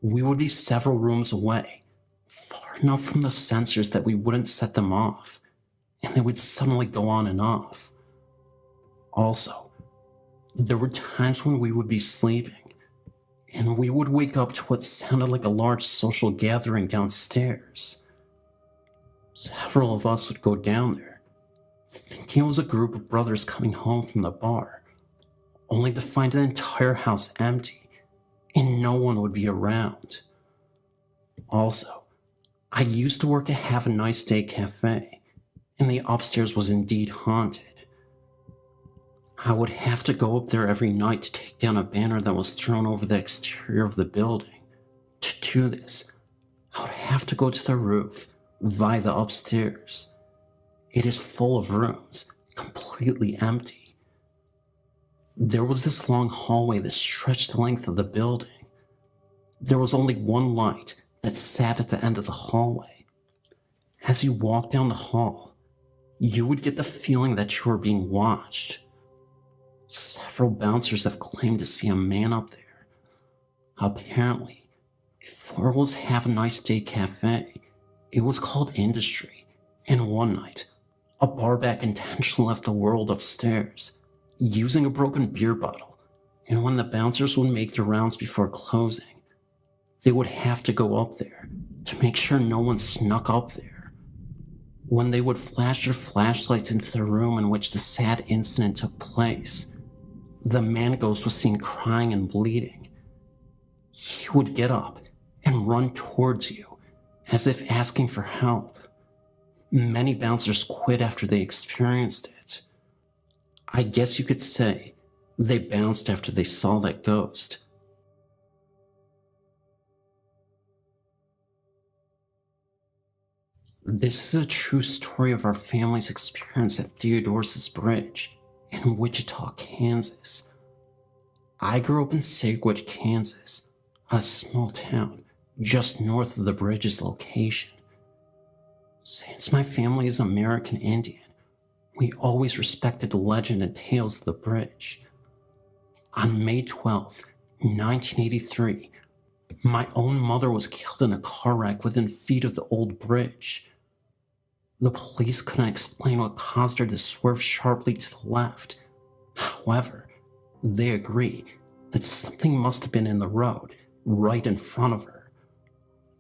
We would be several rooms away, far enough from the sensors that we wouldn't set them off, and they would suddenly go on and off. Also, there were times when we would be sleeping, and we would wake up to what sounded like a large social gathering downstairs. Several of us would go down there, thinking it was a group of brothers coming home from the bar, only to find the entire house empty, and no one would be around. Also, I used to work at Have a Nice Day Cafe, and the upstairs was indeed haunted. I would have to go up there every night to take down a banner that was thrown over the exterior of the building. To do this, I would have to go to the roof via the upstairs. It is full of rooms, completely empty. There was this long hallway that stretched the length of the building. There was only one light that sat at the end of the hallway. As you walked down the hall, you would get the feeling that you were being watched. Several bouncers have claimed to see a man up there. Apparently, before it was Have a Nice Day Cafe, it was called Industry, and one night, a barback intentionally left the world upstairs, using a broken beer bottle, and when the bouncers would make their rounds before closing, they would have to go up there to make sure no one snuck up there. When they would flash their flashlights into the room in which the sad incident took place, the man ghost was seen crying and bleeding. He would get up and run towards you, as if asking for help. Many bouncers quit after they experienced it. I guess you could say they bounced after they saw that ghost. This is a true story of our family's experience at Theodore's Bridge in Wichita, Kansas. I grew up in Sagewitch, Kansas, a small town just north of the bridge's location. Since my family is American Indian, we always respected the legend and tales of the bridge. On May 12th, 1983, my own mother was killed in a car wreck within feet of the old bridge. The police couldn't explain what caused her to swerve sharply to the left. However, they agree that something must have been in the road right in front of her.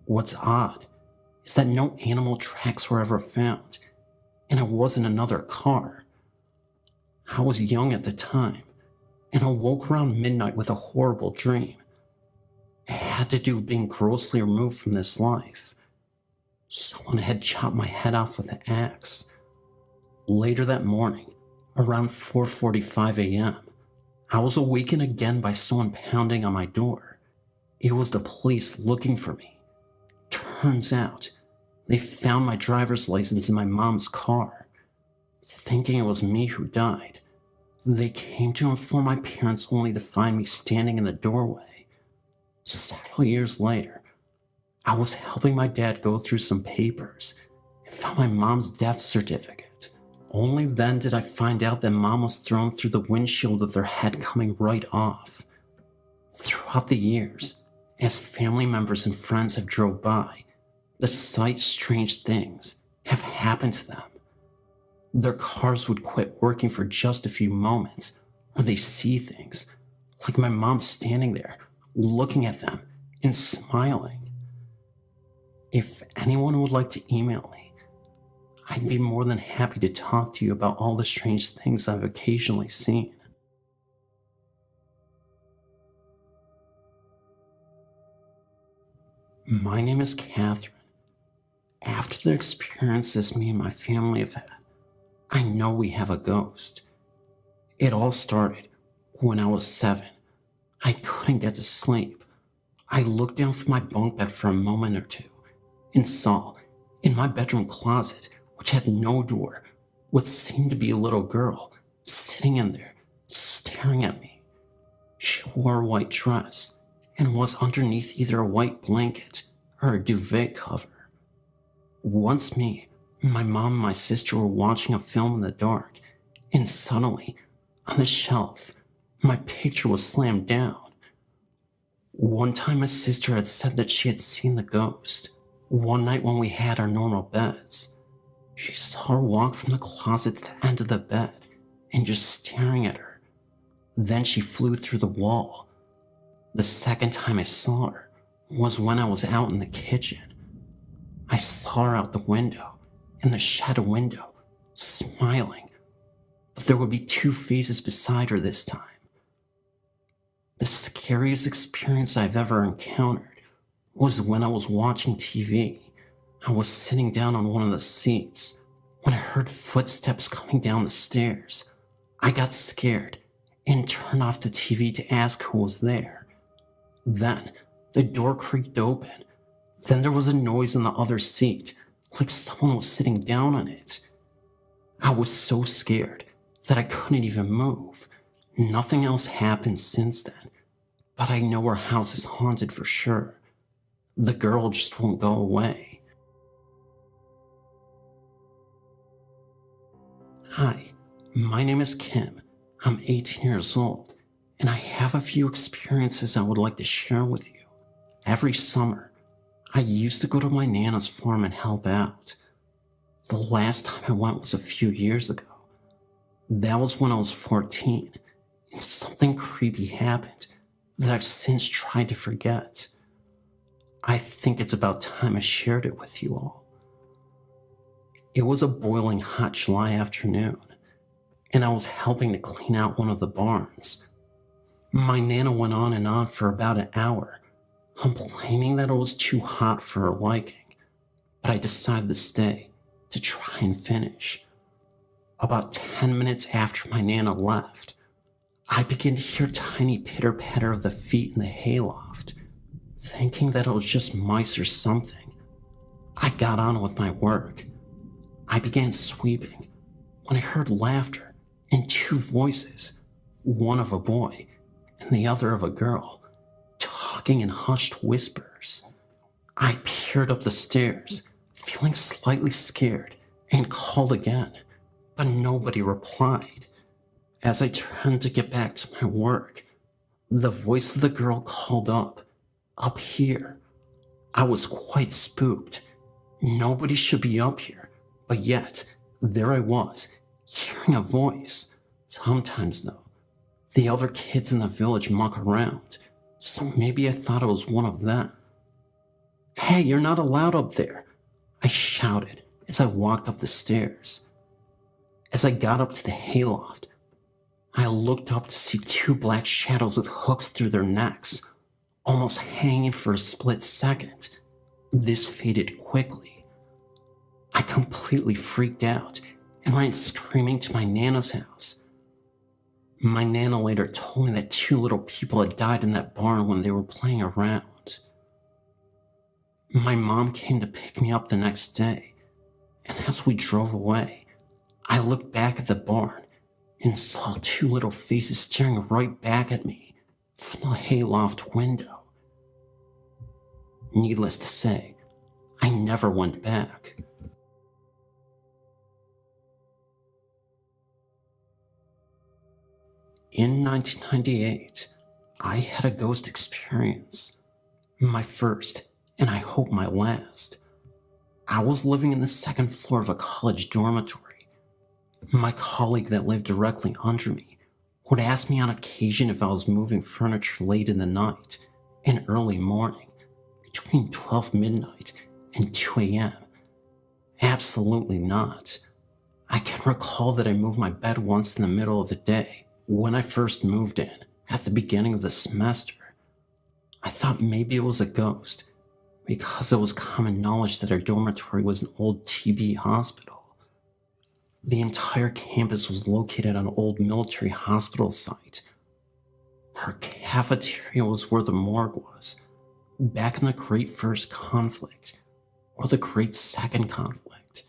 What's odd is that no animal tracks were ever found, and it wasn't another car. I was young at the time, and awoke around midnight with a horrible dream. It had to do with being grossly removed from this life. Someone had chopped my head off with an axe. Later that morning, around 4:45 a.m., I was awakened again by someone pounding on my door. It was the police looking for me. Turns out, they found my driver's license in my mom's car. Thinking it was me who died, they came to inform my parents only to find me standing in the doorway. Several years later, I was helping my dad go through some papers and found my mom's death certificate. Only then did I find out that Mom was thrown through the windshield with her head coming right off. Throughout the years, as family members and friends have drove by, the sight strange things have happened to them. Their cars would quit working for just a few moments, or they see things, like my mom standing there, looking at them and smiling. If anyone would like to email me, I'd be more than happy to talk to you about all the strange things I've occasionally seen. My name is Catherine. After the experiences me and my family have had, I know we have a ghost. It all started when I was 7. I couldn't get to sleep. I looked down from my bunk bed for a moment or two and saw, in my bedroom closet, which had no door, what seemed to be a little girl sitting in there, staring at me. She wore a white dress and was underneath either a white blanket or a duvet cover. Once me, my mom and my sister were watching a film in the dark, and suddenly, on the shelf, my picture was slammed down. One time my sister had said that she had seen the ghost. One night when we had our normal beds, she saw her walk from the closet to the end of the bed and just staring at her. Then she flew through the wall. The second time I saw her was when I was out in the kitchen. I saw her out the window, in the shadow window, smiling, but there would be 2 faces beside her this time. The scariest experience I've ever encountered was when I was watching TV. I was sitting down on one of the seats when I heard footsteps coming down the stairs. I got scared and turned off the TV to ask who was there. Then the door creaked open. Then there was a noise in the other seat, like someone was sitting down on it. I was so scared that I couldn't even move. Nothing else happened since then, but I know our house is haunted for sure. The girl just won't go away. Hi, my name is Kim. I'm 18 years old, and I have a few experiences I would like to share with you. Every summer, I used to go to my Nana's farm and help out. The last time I went was a few years ago. That was when I was 14, and something creepy happened that I've since tried to forget. I think it's about time I shared it with you all. It was a boiling hot July afternoon, and I was helping to clean out one of the barns. My Nana went on and on for about an hour, complaining that it was too hot for her liking, but I decided to stay to try and finish. About 10 minutes after my Nana left, I began to hear tiny pitter-patter of the feet in the hayloft. Thinking that it was just mice or something, I got on with my work. I began sweeping when I heard laughter and 2 voices, one of a boy and the other of a girl, talking in hushed whispers. I peered up the stairs, feeling slightly scared, and called again, but nobody replied. As I turned to get back to my work, the voice of the girl called up here. I was quite spooked. Nobody should be up here, but yet, there I was, hearing a voice. Sometimes, though, the other kids in the village muck around, so maybe I thought it was one of them. "Hey, you're not allowed up there," I shouted as I walked up the stairs. As I got up to the hayloft, I looked up to see two black shadows with hooks through their necks, almost hanging for a split second. This faded quickly. I completely freaked out and ran screaming to my Nana's house. My Nana later told me that two little people had died in that barn when they were playing around. My mom came to pick me up the next day, and as we drove away, I looked back at the barn and saw two little faces staring right back at me from the hayloft window. Needless to say, I never went back. In 1998, I had a ghost experience. My first, and I hope my last. I was living in the second floor of a college dormitory. My colleague that lived directly under me would ask me on occasion if I was moving furniture late in the night and early morning, between 12 midnight and 2 a.m. Absolutely not. I can recall that I moved my bed once in the middle of the day when I first moved in at the beginning of the semester. I thought maybe it was a ghost because it was common knowledge that our dormitory was an old TB hospital. The entire campus was located on an old military hospital site. Our cafeteria was where the morgue was, back in the Great First Conflict, or the Great Second Conflict.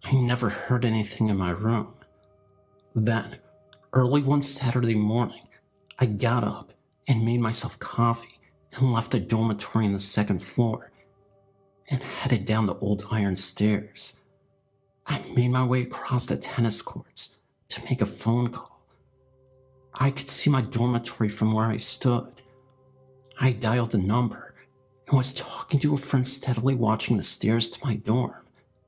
I never heard anything in my room. Then, early one Saturday morning, I got up and made myself coffee and left the dormitory on the second floor and headed down the old iron stairs. I made my way across the tennis courts to make a phone call. I could see my dormitory from where I stood. I dialed the number and was talking to a friend steadily watching the stairs to my dorm.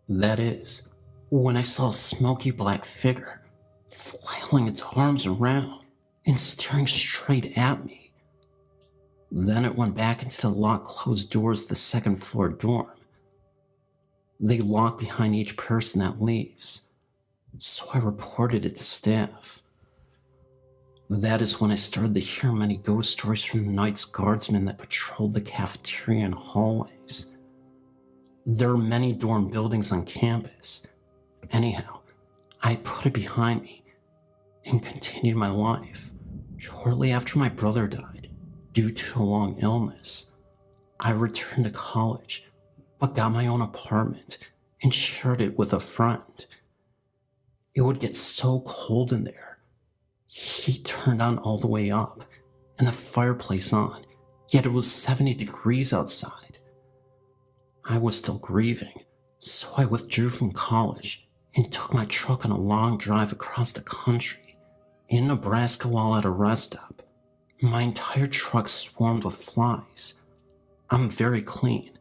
That is, when I saw a smoky black figure flailing its arms around and staring straight at me. Then it went back into the locked closed doors of the second floor dorm. They lock behind each person that leaves, so I reported it to staff. That is when I started to hear many ghost stories from the Knights Guardsmen that patrolled the cafeteria and hallways. There are many dorm buildings on campus. Anyhow, I put it behind me and continued my life. Shortly after my brother died, due to a long illness, I returned to college, but got my own apartment and shared it with a friend. It would get so cold in there. Heat turned on all the way up and the fireplace on, yet it was 70 degrees outside. I was still grieving, so I withdrew from college and took my truck on a long drive across the country. In Nebraska while at a rest stop, my entire truck swarmed with flies. I'm very clean,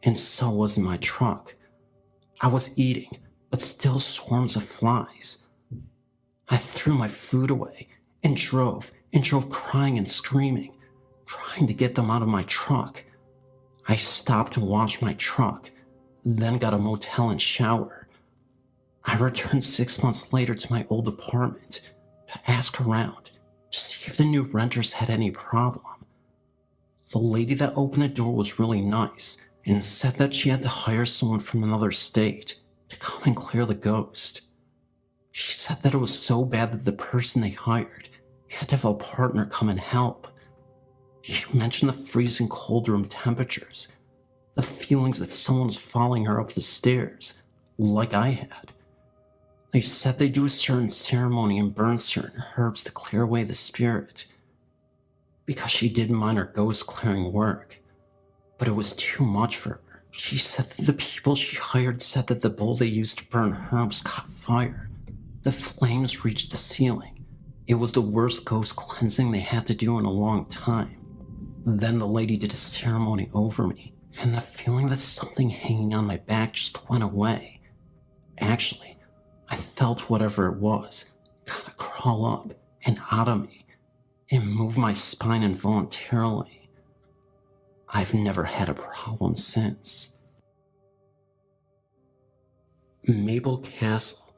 and so wasn't my truck. I was eating, but still swarms of flies. I threw my food away and drove crying and screaming, trying to get them out of my truck. I stopped to wash my truck, then got a motel and shower. I returned 6 months later to my old apartment to ask around to see if the new renters had any problem. The lady that opened the door was really nice and said that she had to hire someone from another state to come and clear the ghost. She said that it was so bad that the person they hired had to have a partner come and help. She mentioned the freezing cold room temperatures, the feelings that someone was following her up the stairs, like I had. They said they do a certain ceremony and burn certain herbs to clear away the spirit, because she did minor ghost clearing work, but it was too much for her. She said that the people she hired said that the bowl they used to burn herbs caught fire. The flames reached the ceiling. It was the worst ghost cleansing they had to do in a long time. Then the lady did a ceremony over me, and the feeling that something hanging on my back just went away. Actually, I felt whatever it was kind of crawl up and out of me and move my spine involuntarily. I've never had a problem since. Mabel Castle,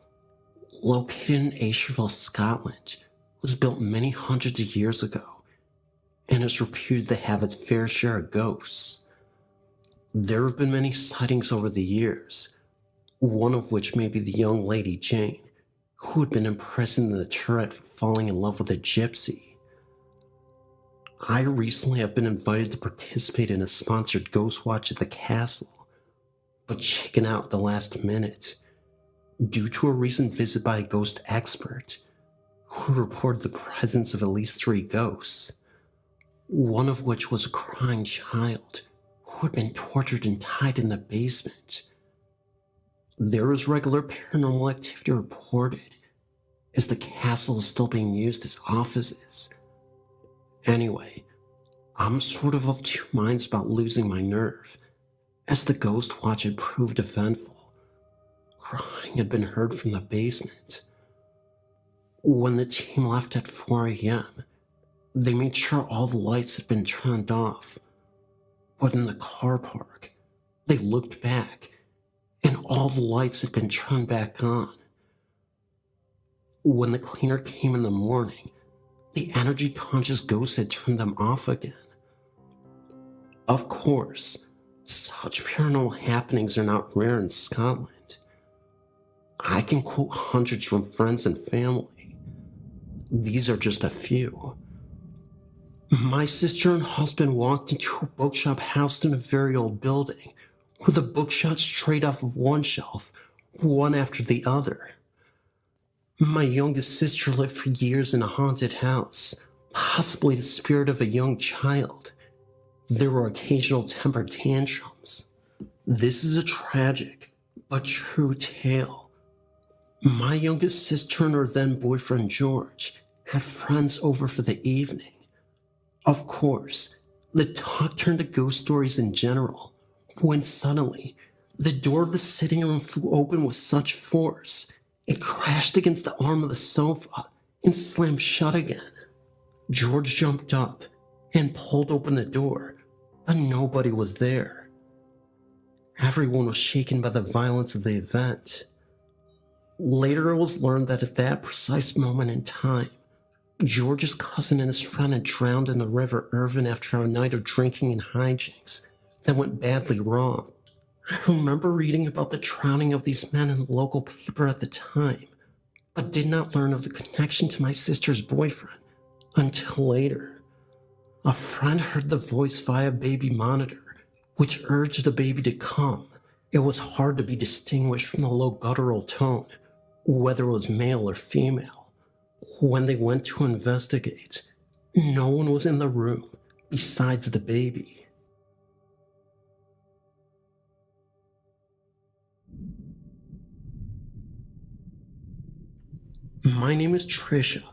located in Ayrshire, Scotland, was built many hundreds of years ago and is reputed to have its fair share of ghosts. There have been many sightings over the years, one of which may be the young lady Jane, who had been imprisoned in the turret for falling in love with a gypsy. I recently have been invited to participate in a sponsored ghost watch at the castle, but chickened out at the last minute due to a recent visit by a ghost expert who reported the presence of at least 3 ghosts, one of which was a crying child who had been tortured and tied in the basement. There is regular paranormal activity reported, as the castle is still being used as offices. Anyway, I'm sort of 2 minds about losing my nerve, as the ghost watch had proved eventful. Crying had been heard from the basement. When the team left at 4 a.m., they made sure all the lights had been turned off. But in the car park, they looked back, and all the lights had been turned back on. When the cleaner came in the morning, the energy-conscious ghosts had turned them off again. Of course, such paranormal happenings are not rare in Scotland. I can quote hundreds from friends and family. These are just a few. My sister and husband walked into a bookshop housed in a very old building, where the books shot straight off of one shelf, one after the other. My youngest sister lived for years in a haunted house, possibly the spirit of a young child. There were occasional temper tantrums. This is a tragic but true tale. My youngest sister and her then boyfriend George had friends over for the evening. Of course, the talk turned to ghost stories in general, when suddenly, the door of the sitting room flew open with such force, it crashed against the arm of the sofa and slammed shut again. George jumped up and pulled open the door, but nobody was there. Everyone was shaken by the violence of the event. Later it was learned that at that precise moment in time, George's cousin and his friend had drowned in the River Irvine after a night of drinking and hijinks that went badly wrong. I remember reading about the drowning of these men in the local paper at the time, but did not learn of the connection to my sister's boyfriend until later. A friend heard the voice via baby monitor, which urged the baby to come. It was hard to be distinguished from the low guttural tone, whether it was male or female. When they went to investigate, no one was in the room besides the baby. My name is Trisha,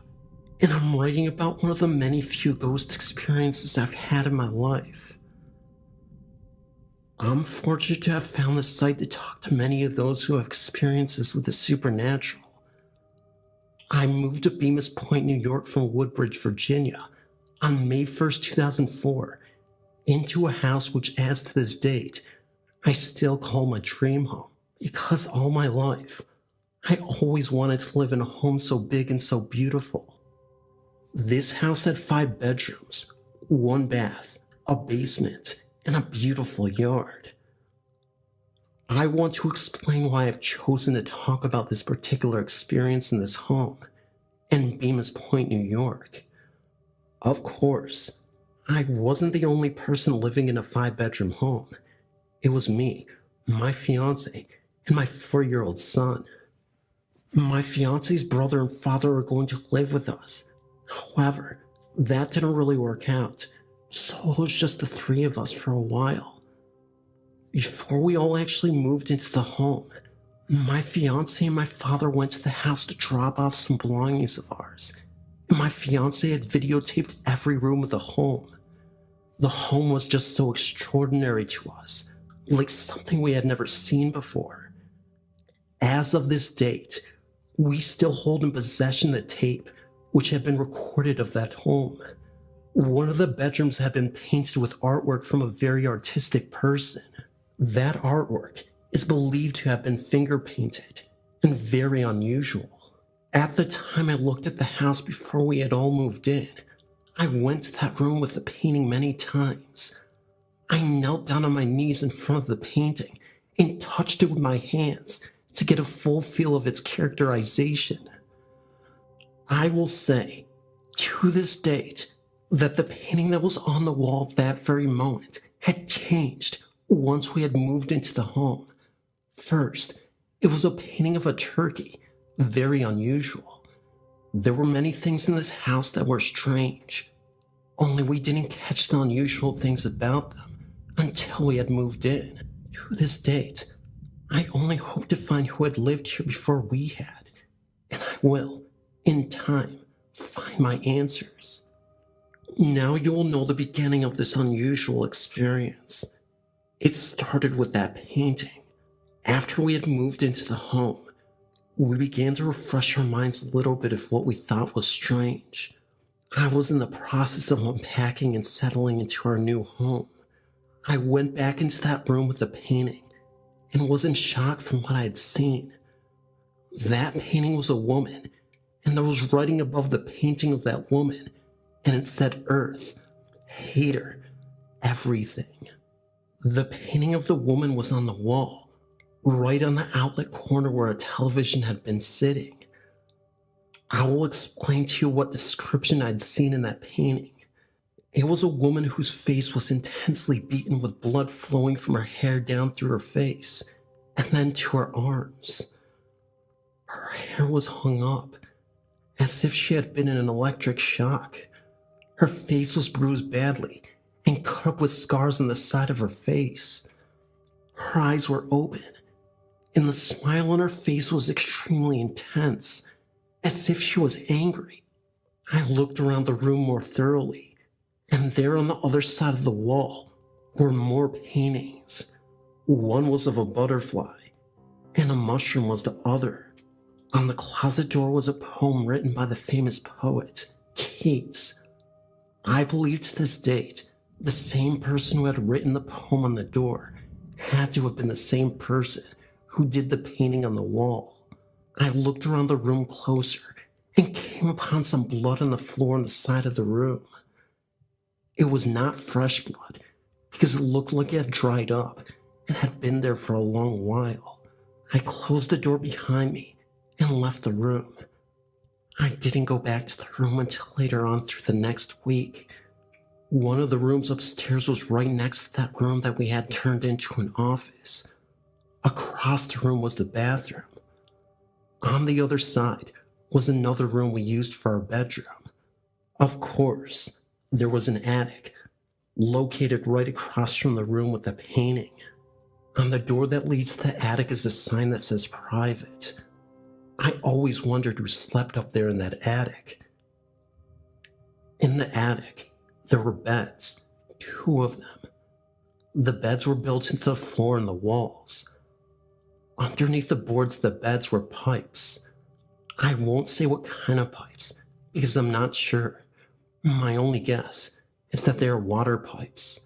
and I'm writing about one of the many few ghost experiences I've had in my life. I'm fortunate to have found the site to talk to many of those who have experiences with the supernatural. I moved to Bemis Point, New York from Woodbridge, Virginia on May 1st, 2004, into a house which, as to this date, I still call my dream home, because all my life, I always wanted to live in a home so big and so beautiful. This house had 5 bedrooms, 1 bath, a basement, and a beautiful yard. I want to explain why I've chosen to talk about this particular experience in this home, in Bemis Point, New York. Of course, I wasn't the only person living in a 5-bedroom home. It was me, my fiance, and my 4-year-old son. My fiance's brother and father were going to live with us. However, that didn't really work out, so it was just the 3 of us for a while. Before we all actually moved into the home, my fiance and my father went to the house to drop off some belongings of ours, and my fiance had videotaped every room of the home. The home was just so extraordinary to us, like something we had never seen before. As of this date, we still hold in possession the tape which had been recorded of that home. One of the bedrooms had been painted with artwork from a very artistic person. That artwork is believed to have been finger painted and very unusual. At the time I looked at the house before we had all moved in, I went to that room with the painting many times. I knelt down on my knees in front of the painting and touched it with my hands to get a full feel of its characterization. I will say, to this date, that the painting that was on the wall that very moment had changed once we had moved into the home. First, it was a painting of a turkey, very unusual. There were many things in this house that were strange, only we didn't catch the unusual things about them until we had moved in. To this date, I only hope to find who had lived here before we had, and I will, in time, find my answers. Now you will know the beginning of this unusual experience. It started with that painting. After we had moved into the home, we began to refresh our minds a little bit of what we thought was strange. I was in the process of unpacking and settling into our new home. I went back into that room with the painting and was in shock from what I had seen. That painting was a woman, and there was writing above the painting of that woman, and it said Earth, Hater, Everything. The painting of the woman was on the wall, right on the outlet corner where a television had been sitting. I will explain to you what description I'd seen in that painting. It was a woman whose face was intensely beaten with blood flowing from her hair down through her face, and then to her arms. Her hair was hung up, as if she had been in an electric shock. Her face was bruised badly, and cut up with scars on the side of her face. Her eyes were open, and the smile on her face was extremely intense, as if she was angry. I looked around the room more thoroughly, and there on the other side of the wall were more paintings. One was of a butterfly, and a mushroom was the other. On the closet door was a poem written by the famous poet, Keats. I believe to this date, the same person who had written the poem on the door had to have been the same person who did the painting on the wall. I looked around the room closer and came upon some blood on the floor on the side of the room. It was not fresh blood, because it looked like it had dried up and had been there for a long while. I closed the door behind me and left the room. I didn't go back to the room until later on through the next week. One of the rooms upstairs was right next to that room that we had turned into an office. Across the room was the bathroom. On the other side was another room we used for our bedroom. Of course, there was an attic, located right across from the room with the painting. On the door that leads to the attic is a sign that says private. I always wondered who slept up there in that attic. In the attic, there were beds, 2 of them. The beds were built into the floor and the walls. Underneath the boards of the beds were pipes. I won't say what kind of pipes, because I'm not sure. My only guess is that they are water pipes.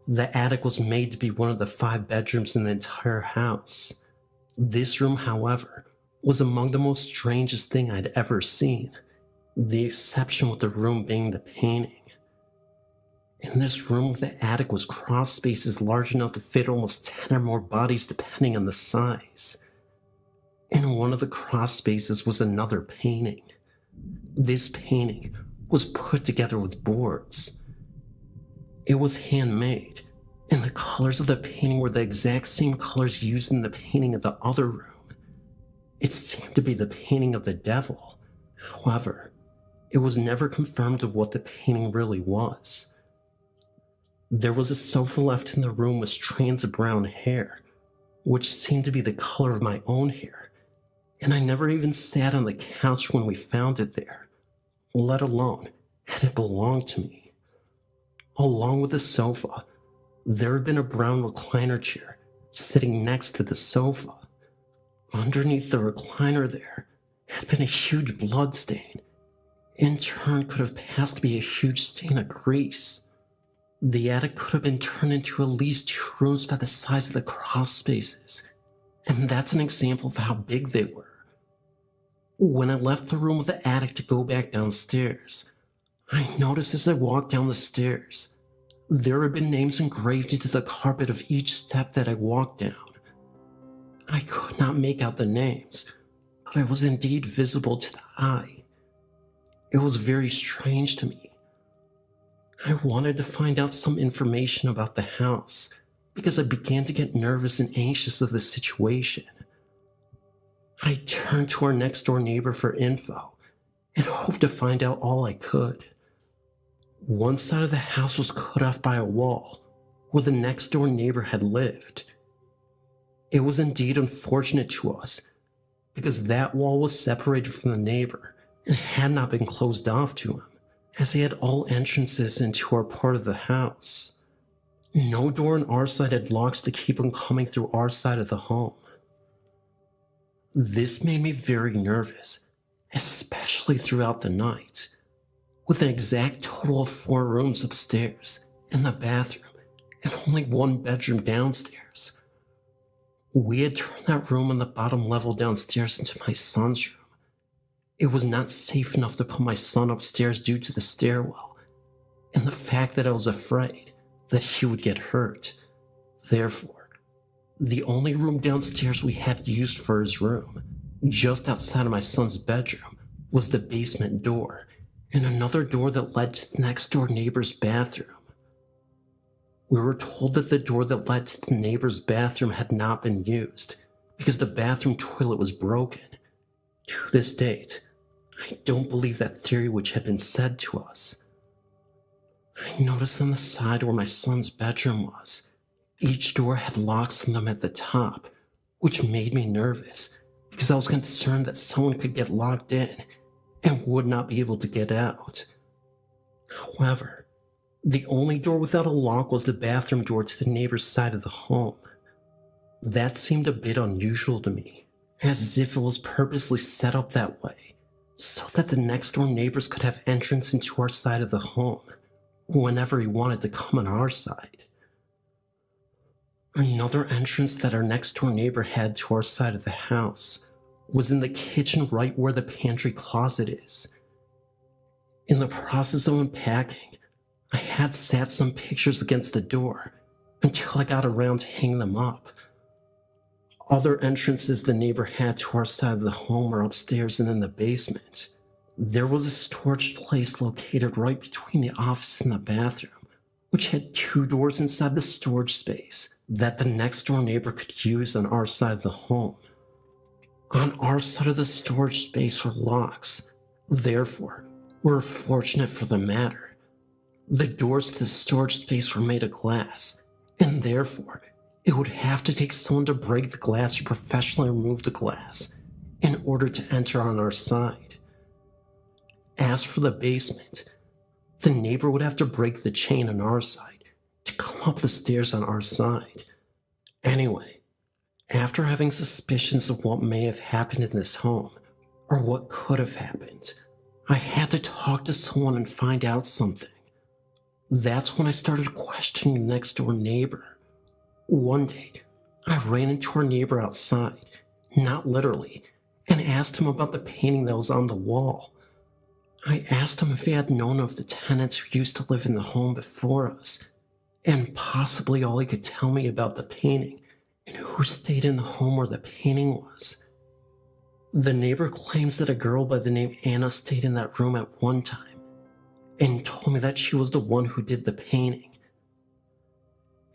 The attic was made to be one of the 5 bedrooms in the entire house. This room, however, was among the most strangest thing I'd ever seen, the exception with the room being the painting. In this room, the attic was cross spaces large enough to fit almost 10 or more bodies depending on the size. In one of the cross spaces was another painting. This painting was put together with boards. It was handmade, and the colors of the painting were the exact same colors used in the painting of the other room. It seemed to be the painting of the devil. However, it was never confirmed of what the painting really was. There was a sofa left in the room with strands of brown hair, which seemed to be the color of my own hair, and I never even sat on the couch when we found it there, let alone had it belonged to me. Along with the sofa, there had been a brown recliner chair sitting next to the sofa. Underneath the recliner there had been a huge blood stain. In turn could have passed to be a huge stain of grease. The attic could have been turned into at least 2 rooms by the size of the cross spaces, and that's an example of how big they were. When I left the room with the attic to go back downstairs, I noticed as I walked down the stairs, there had been names engraved into the carpet of each step that I walked down. I could not make out the names, but it was indeed visible to the eye. It was very strange to me. I wanted to find out some information about the house because I began to get nervous and anxious of the situation. I turned to our next door neighbor for info and hoped to find out all I could. One side of the house was cut off by a wall where the next door neighbor had lived. It was indeed unfortunate to us because that wall was separated from the neighbor and had not been closed off to him, as he had all entrances into our part of the house. No door on our side had locks to keep him coming through our side of the home. This made me very nervous, especially throughout the night. With an exact total of 4 rooms upstairs and the bathroom and only 1 bedroom downstairs. We had turned that room on the bottom level downstairs into my son's room. It was not safe enough to put my son upstairs due to the stairwell and the fact that I was afraid that he would get hurt. Therefore, the only room downstairs we had used for his room, just outside of my son's bedroom, was the basement door and another door that led to the next door neighbor's bathroom. We were told that the door that led to the neighbor's bathroom had not been used because the bathroom toilet was broken. To this date, I don't believe that theory which had been said to us. I noticed on the side where my son's bedroom was, each door had locks on them at the top, which made me nervous because I was concerned that someone could get locked in and would not be able to get out. However, the only door without a lock was the bathroom door to the neighbor's side of the home. That seemed a bit unusual to me, as if it was purposely set up that way, so that the next door neighbors could have entrance into our side of the home whenever he wanted to come on our side. Another entrance that our next door neighbor had to our side of the house was in the kitchen right where the pantry closet is. In the process of unpacking, I had sat some pictures against the door until I got around to hang them up. Other entrances the neighbor had to our side of the home were upstairs and in the basement. There was a storage place located right between the office and the bathroom, which had 2 doors inside the storage space that the next door neighbor could use on our side of the home. On our side of the storage space were locks. Therefore, we were fortunate for the matter. The doors to the storage space were made of glass, and therefore, it would have to take someone to break the glass or professionally remove the glass in order to enter on our side. As for the basement, the neighbor would have to break the chain on our side to come up the stairs on our side. Anyway, after having suspicions of what may have happened in this home, or what could have happened, I had to talk to someone and find out something. That's when I started questioning the next door neighbor. One day, I ran into our neighbor outside, not literally, and asked him about the painting that was on the wall. I asked him if he had known of the tenants who used to live in the home before us, and possibly all he could tell me about the painting and who stayed in the home where the painting was. The neighbor claims that a girl by the name Anna stayed in that room at one time, and told me that she was the one who did the painting.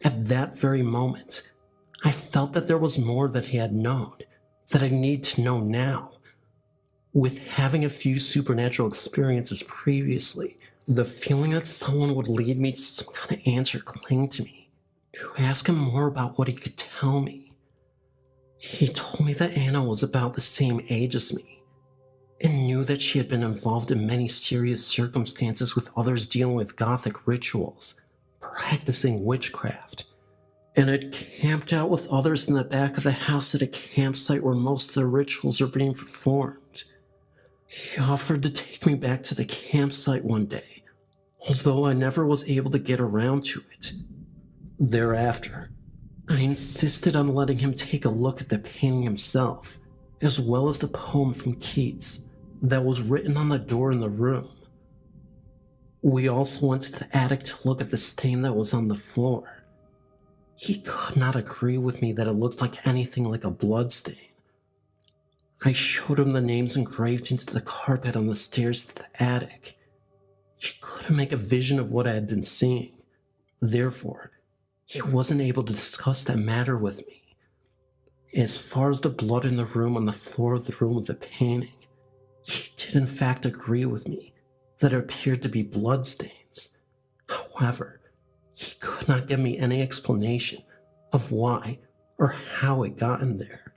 At that very moment, I felt that there was more that he had known that I need to know now. With having a few supernatural experiences previously, the feeling that someone would lead me to some kind of answer clung to me, to ask him more about what he could tell me. He told me that Anna was about the same age as me, and knew that she had been involved in many serious circumstances with others dealing with Gothic rituals, practicing witchcraft, and had camped out with others in the back of the house at a campsite where most of the rituals are being performed. He offered to take me back to the campsite one day, although I never was able to get around to it. Thereafter, I insisted on letting him take a look at the painting himself, as well as the poem from Keats that was written on the door in the room. We also went to the attic to look at the stain that was on the floor. He could not agree with me that it looked like anything like a blood stain. I showed him the names engraved into the carpet on the stairs to the attic. He couldn't make a vision of what I had been seeing. Therefore, he wasn't able to discuss that matter with me. As far as the blood in the room on the floor of the room with the painting, he did in fact agree with me that it appeared to be bloodstains. However, he could not give me any explanation of why or how it got in there.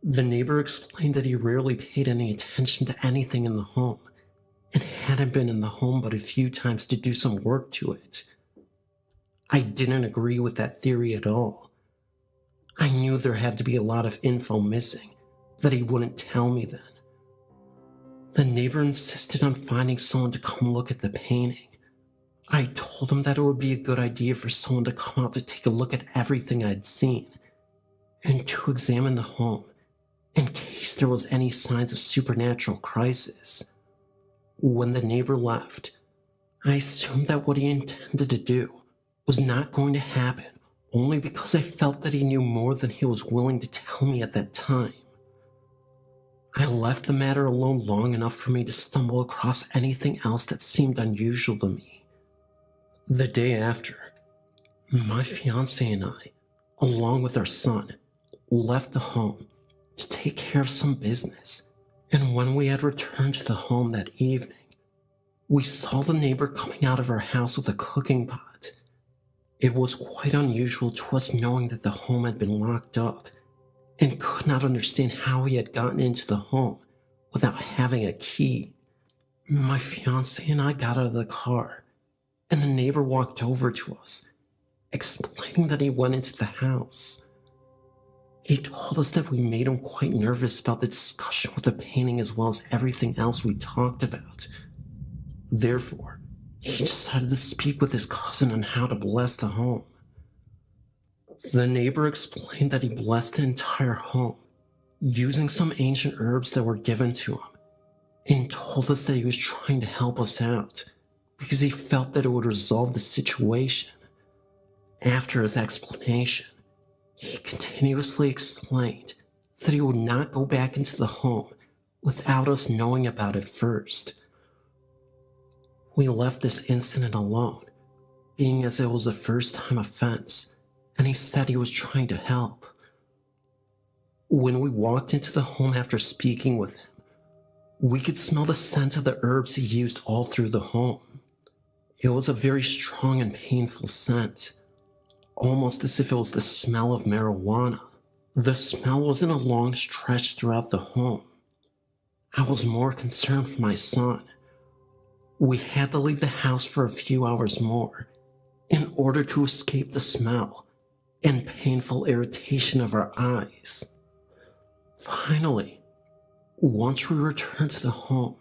The neighbor explained that he rarely paid any attention to anything in the home and hadn't been in the home but a few times to do some work to it. I didn't agree with that theory at all. I knew there had to be a lot of info missing that he wouldn't tell me then. The neighbor insisted on finding someone to come look at the painting. I told him that it would be a good idea for someone to come out to take a look at everything I'd seen and to examine the home in case there was any signs of supernatural crisis. When the neighbor left, I assumed that what he intended to do was not going to happen only because I felt that he knew more than he was willing to tell me at that time. I left the matter alone long enough for me to stumble across anything else that seemed unusual to me. The day after, my fiancé and I, along with our son, left the home to take care of some business, and when we had returned to the home that evening, we saw the neighbor coming out of our house with a cooking pot. It was quite unusual to us knowing that the home had been locked up and could not understand how he had gotten into the home without having a key. My fiancé and I got out of the car, and the neighbor walked over to us, explaining that he went into the house. He told us that we made him quite nervous about the discussion with the painting as well as everything else we talked about. Therefore, he decided to speak with his cousin on how to bless the home. The neighbor explained that he blessed the entire home using some ancient herbs that were given to him and told us that he was trying to help us out because he felt that it would resolve the situation. After his explanation, he continuously explained that he would not go back into the home without us knowing about it first. We left this incident alone, being as it was a first-time offense, and he said he was trying to help. When we walked into the home after speaking with him, we could smell the scent of the herbs he used all through the home. It was a very strong and painful scent, almost as if it was the smell of marijuana. The smell was in a long stretch throughout the home. I was more concerned for my son. We had to leave the house for a few hours more in order to escape the smell and painful irritation of our eyes. Finally, once we returned to the home,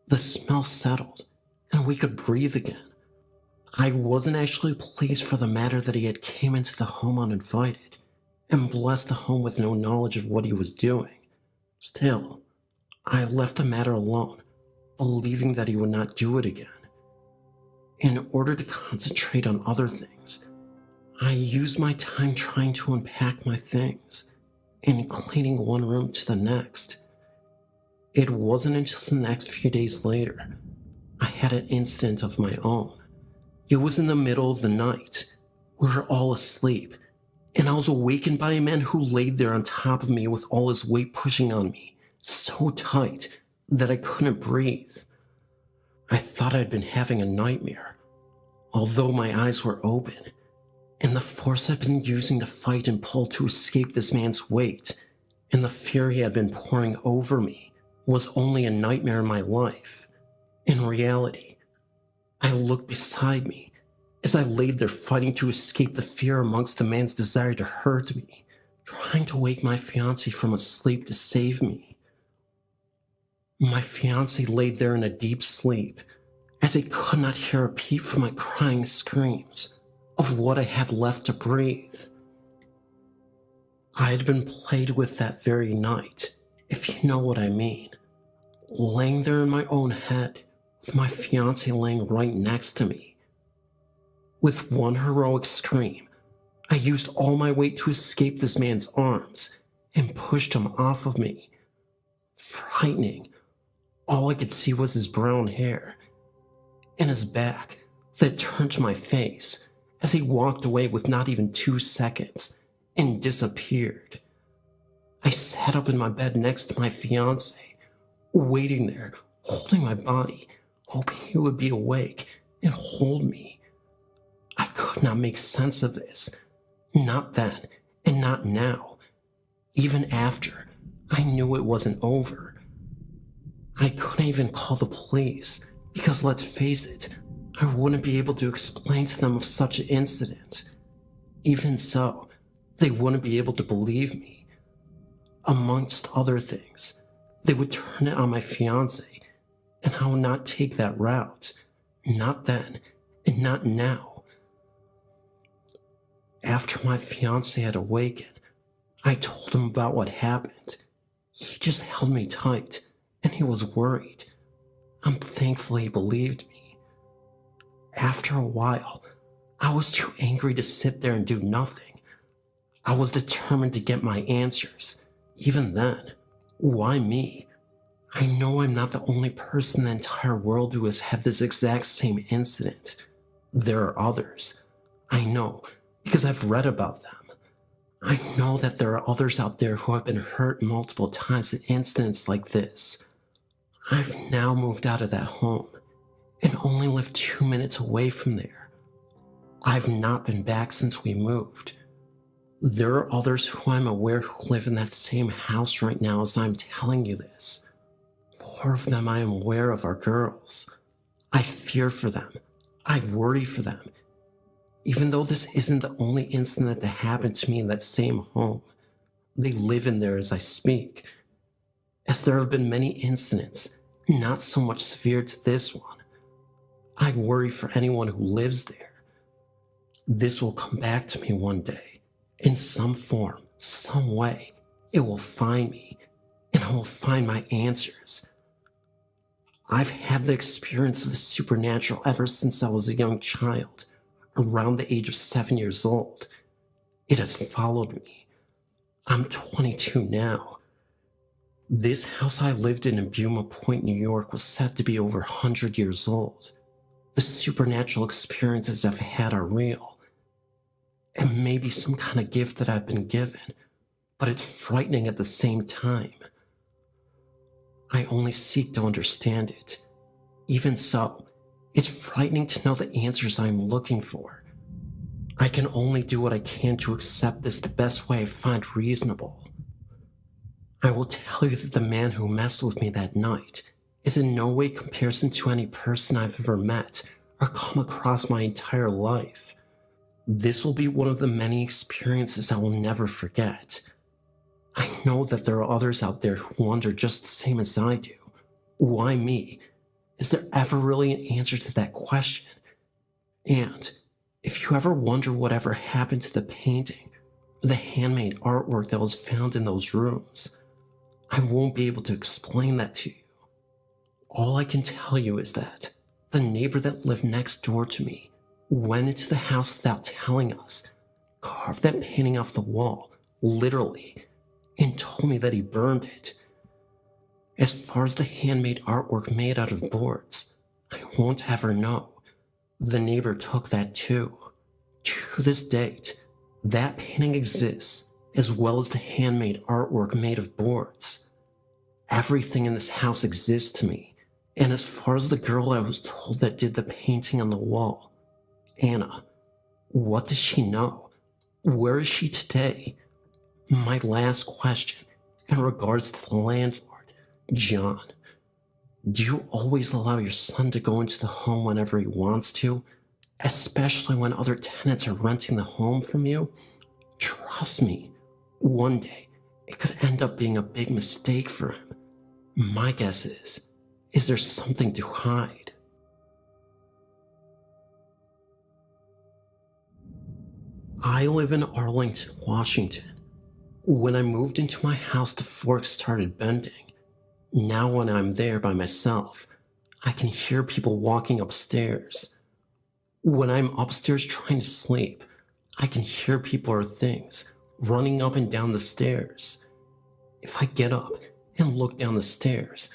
the smell settled and we could breathe again. I wasn't actually pleased for the matter that he had came into the home uninvited and blessed the home with no knowledge of what he was doing. Still, I left the matter alone, believing that he would not do it again. In order to concentrate on other things, I used my time trying to unpack my things and cleaning one room to the next. It wasn't until the next few days later I had an incident of my own. It was in the middle of the night. We were all asleep, and I was awakened by a man who laid there on top of me with all his weight pushing on me so tight that I couldn't breathe. I thought I'd been having a nightmare, although my eyes were open, and the force I'd been using to fight and pull to escape this man's weight and the fear he had been pouring over me was only a nightmare in my life. In reality, I looked beside me as I laid there fighting to escape the fear amongst the man's desire to hurt me, trying to wake my fiancé from a sleep to save me. My fiancé laid there in a deep sleep as he could not hear a peep from my crying screams of what I had left to breathe. I had been played with that very night, if you know what I mean. Laying there in my own head, with my fiancé laying right next to me. With one heroic scream, I used all my weight to escape this man's arms and pushed him off of me. Frightening. All I could see was his brown hair and his back that turned to my face as he walked away with not even 2 seconds and disappeared. I sat up in my bed next to my fiancé, waiting there, holding my body, hoping he would be awake and hold me. I could not make sense of this. Not then, and not now. Even after, I knew it wasn't over. I couldn't even call the police, because let's face it, I wouldn't be able to explain to them of such an incident. Even so, they wouldn't be able to believe me. Amongst other things, they would turn it on my fiancé, and I would not take that route. Not then, and not now. After my fiancé had awakened, I told him about what happened. He just held me tight, and he was worried. I'm thankful he believed me. After a while, I was too angry to sit there and do nothing. I was determined to get my answers. Even then, why me? I know I'm not the only person in the entire world who has had this exact same incident. There are others. I know, because I've read about them. I know that there are others out there who have been hurt multiple times in incidents like this. I've now moved out of that home and only live 2 minutes away from there. I've not been back since we moved. There are others who I'm aware who live in that same house right now as I'm telling you this. 4 of them I am aware of are girls. I fear for them. I worry for them. Even though this isn't the only incident that happened to me in that same home, they live in there as I speak. As there have been many incidents, not so much severe to this one. I worry for anyone who lives there. This will come back to me one day. In some form, some way, it will find me, and I will find my answers. I've had the experience of the supernatural ever since I was a young child, around the age of 7 years old. It has followed me. I'm 22 now. This house I lived in Buma Point, New York was said to be over 100 years old. The supernatural experiences I've had are real. It may be some kind of gift that I've been given, but it's frightening at the same time. I only seek to understand it. Even so, it's frightening to know the answers I'm looking for. I can only do what I can to accept this the best way I find reasonable. I will tell you that the man who messed with me that night is in no way comparison to any person I've ever met or come across my entire life. This will be one of the many experiences I will never forget. I know that there are others out there who wonder just the same as I do. Why me? Is there ever really an answer to that question? And if you ever wonder whatever happened to the painting or the handmade artwork that was found in those rooms, I won't be able to explain that to you. All I can tell you is that the neighbor that lived next door to me went into the house without telling us, carved that painting off the wall, literally, and told me that he burned it. As far as the handmade artwork made out of boards, I won't ever know. The neighbor took that too. To this date, that painting exists, as well as the handmade artwork made of boards. Everything in this house exists to me, and as far as the girl I was told that did the painting on the wall, Anna, what does she know? Where is she today? My last question, in regards to the landlord, John. Do you always allow your son to go into the home whenever he wants to, especially when other tenants are renting the home from you? Trust me, one day it could end up being a big mistake for him. My guess is there something to hide? I live in Arlington, Washington. When I moved into my house, the forks started bending. Now when I'm there by myself, I can hear people walking upstairs. When I'm upstairs trying to sleep, I can hear people or things running up and down the stairs. If I get up and look down the stairs,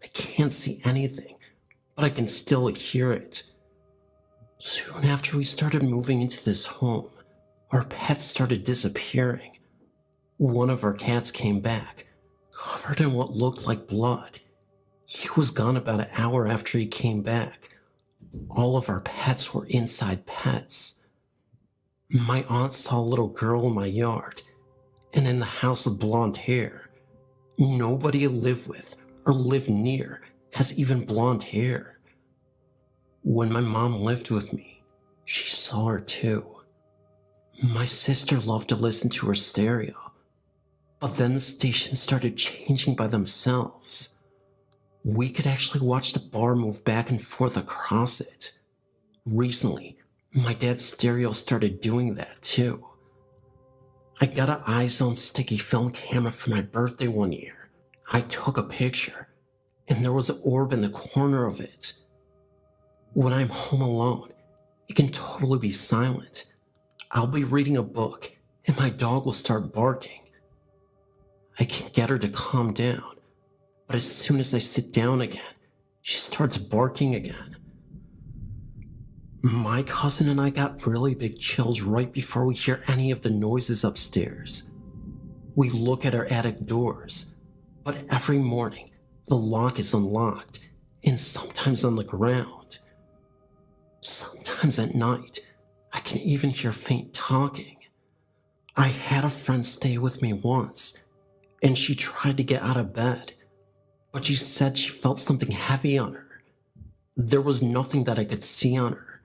I can't see anything, but I can still hear it. Soon after we started moving into this home, our pets started disappearing. One of our cats came back, covered in what looked like blood. He was gone about an hour after he came back. All of our pets were inside pets. My aunt saw a little girl in my yard and in the house with blonde hair. Nobody I live with or live near has even blonde hair. When my mom lived with me, she saw her too. My sister loved to listen to her stereo, but then the stations started changing by themselves. We could actually watch the bar move back and forth across it. Recently, my dad's stereo started doing that too. I got an iZone sticky film camera for my birthday one year. I took a picture, and there was an orb in the corner of it. When I'm home alone, it can totally be silent. I'll be reading a book, and my dog will start barking. I can get her to calm down, but as soon as I sit down again, she starts barking again. My cousin and I got really big chills right before we hear any of the noises upstairs. We look at our attic doors, but every morning the lock is unlocked and sometimes on the ground. Sometimes at night, I can even hear faint talking. I had a friend stay with me once, and she tried to get out of bed, but she said she felt something heavy on her. There was nothing that I could see on her.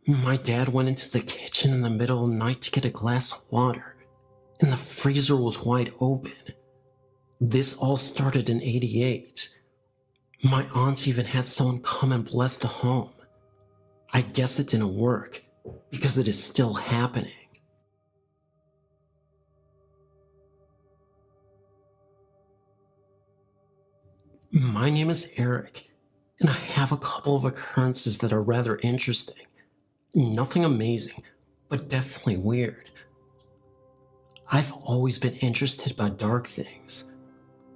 My dad went into the kitchen in the middle of the night to get a glass of water, and the freezer was wide open. This all started in '88. My aunt even had someone come and bless the home. I guess it didn't work, because it is still happening. My name is Eric, and I have a couple of occurrences that are rather interesting. Nothing amazing, but definitely weird. I've always been interested by dark things.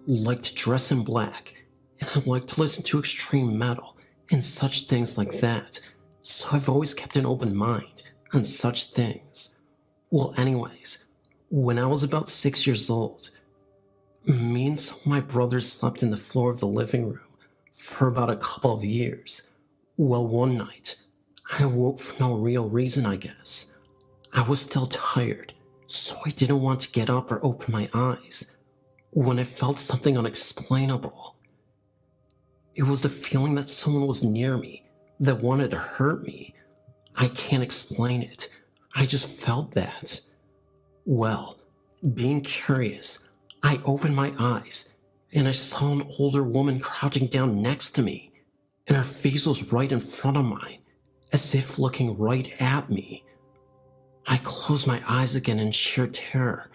Like to dress in black, and I like to listen to extreme metal and such things like that, so I've always kept an open mind on such things. Well, anyways, when I was about 6 years old, me and some of my brothers slept in the floor of the living room for about a couple of years. Well, one night, I woke for no real reason, I guess. I was still tired, so I didn't want to get up or open my eyes when I felt something unexplainable. It was the feeling that someone was near me, that wanted to hurt me. I can't explain it. I just felt that. Well, being curious, I opened my eyes, and I saw an older woman crouching down next to me, and her face was right in front of mine, as if looking right at me. I closed my eyes again in sheer terror,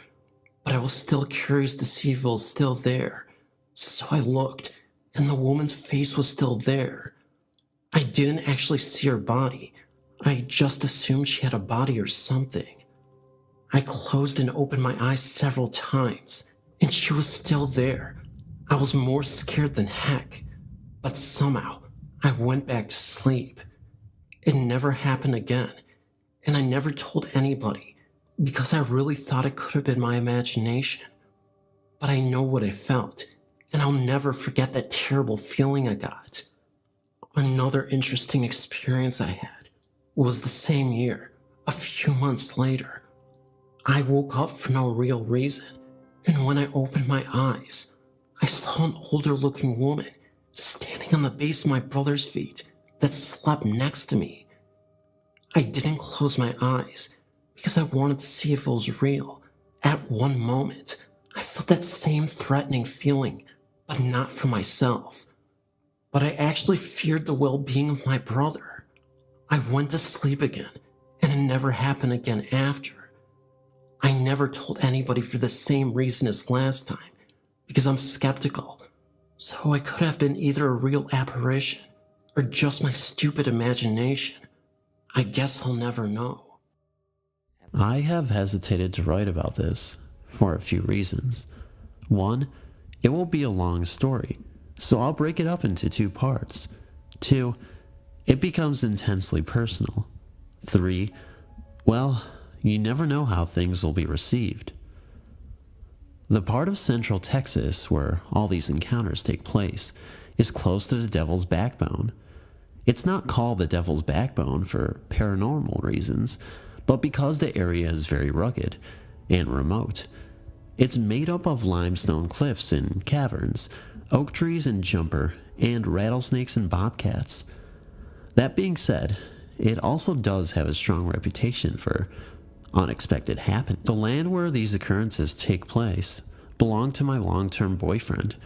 but I was still curious to see if it was still there, so I looked, and the woman's face was still there. I didn't actually see her body. I just assumed she had a body or something. I closed and opened my eyes several times, and she was still there. I was more scared than heck, but somehow I went back to sleep. It never happened again, and I never told anybody because I really thought it could have been my imagination. But I know what I felt, and I'll never forget that terrible feeling I got. Another interesting experience I had was the same year, a few months later. I woke up for no real reason, and when I opened my eyes, I saw an older looking woman standing on the base of my brother's feet that slept next to me. I didn't close my eyes because I wanted to see if it was real. At one moment, I felt that same threatening feeling, but not for myself. But I actually feared the well-being of my brother. I went to sleep again, and it never happened again after. I never told anybody for the same reason as last time, because I'm skeptical. So it could have been either a real apparition or just my stupid imagination. I guess I'll never know. I have hesitated to write about this for a few reasons. One, it will be a long story, so I'll break it up into 2 parts. 2, it becomes intensely personal. 3, well, you never know how things will be received. The part of central Texas where all these encounters take place is close to the Devil's Backbone. It's not called the Devil's Backbone for paranormal reasons, but because the area is very rugged and remote. It's made up of limestone cliffs and caverns, oak trees and jumper, and rattlesnakes and bobcats. That being said, it also does have a strong reputation for unexpected happenings. The land where these occurrences take place belonged to my long-term boyfriend.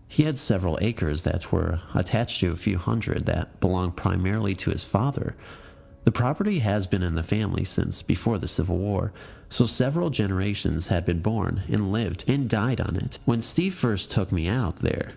He had several acres that were attached to a few hundred that belonged primarily to his father. The property has been in the family since before the Civil War, so several generations had been born and lived and died on it. When Steve first took me out there,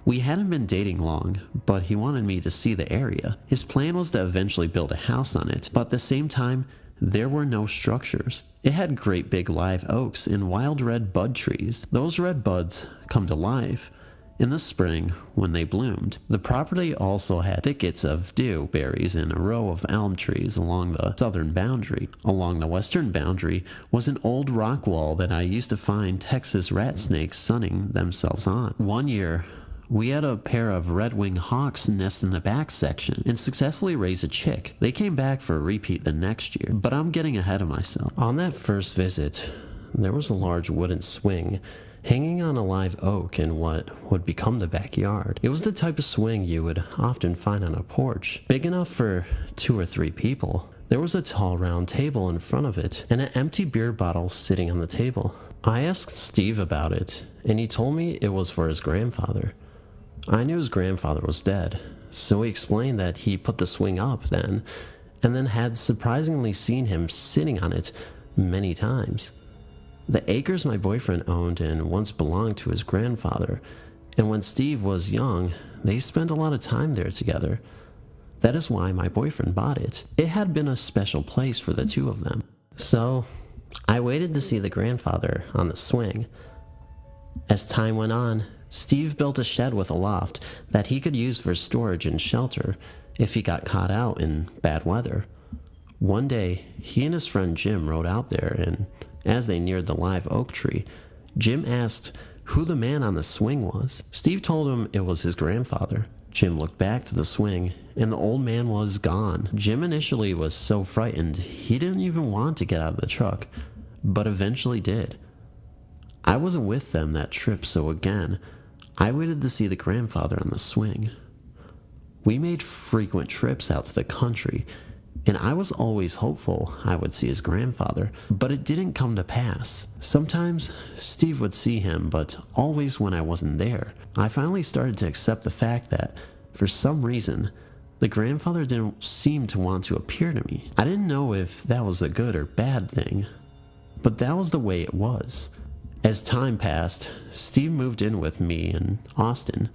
we hadn't been dating long, but he wanted me to see the area. His plan was to eventually build a house on it, but at the same time, there were no structures. It had great big live oaks and wild red bud trees. Those red buds come to life in the spring when they bloomed. The property also had thickets of dewberries and a row of elm trees along the southern boundary. Along the western boundary was an old rock wall that I used to find Texas rat snakes sunning themselves on. One year, we had a pair of red-winged hawks nest in the back section and successfully raised a chick. They came back for a repeat the next year, but I'm getting ahead of myself. On that first visit, there was a large wooden swing hanging on a live oak in what would become the backyard. It was the type of swing you would often find on a porch, big enough for 2 or 3 people. There was a tall round table in front of it and an empty beer bottle sitting on the table. I asked Steve about it, and he told me it was for his grandfather. I knew his grandfather was dead, so he explained that he put the swing up then, and then had surprisingly seen him sitting on it many times. The acres my boyfriend owned and once belonged to his grandfather, and when Steve was young, they spent a lot of time there together. That is why my boyfriend bought it. It had been a special place for the 2 of them. So, I waited to see the grandfather on the swing. As time went on, Steve built a shed with a loft that he could use for storage and shelter if he got caught out in bad weather. One day, he and his friend Jim rode out there, and as they neared the live oak tree, Jim asked who the man on the swing was. Steve told him it was his grandfather. Jim looked back to the swing, and the old man was gone. Jim initially was so frightened he didn't even want to get out of the truck, but eventually did. I wasn't with them that trip, so again, I waited to see the grandfather on the swing. We made frequent trips out to the country, and I was always hopeful I would see his grandfather, but it didn't come to pass. Sometimes Steve would see him, but always when I wasn't there. I finally started to accept the fact that, for some reason, the grandfather didn't seem to want to appear to me. I didn't know if that was a good or bad thing, but that was the way it was. As time passed, Steve moved in with me in Austin.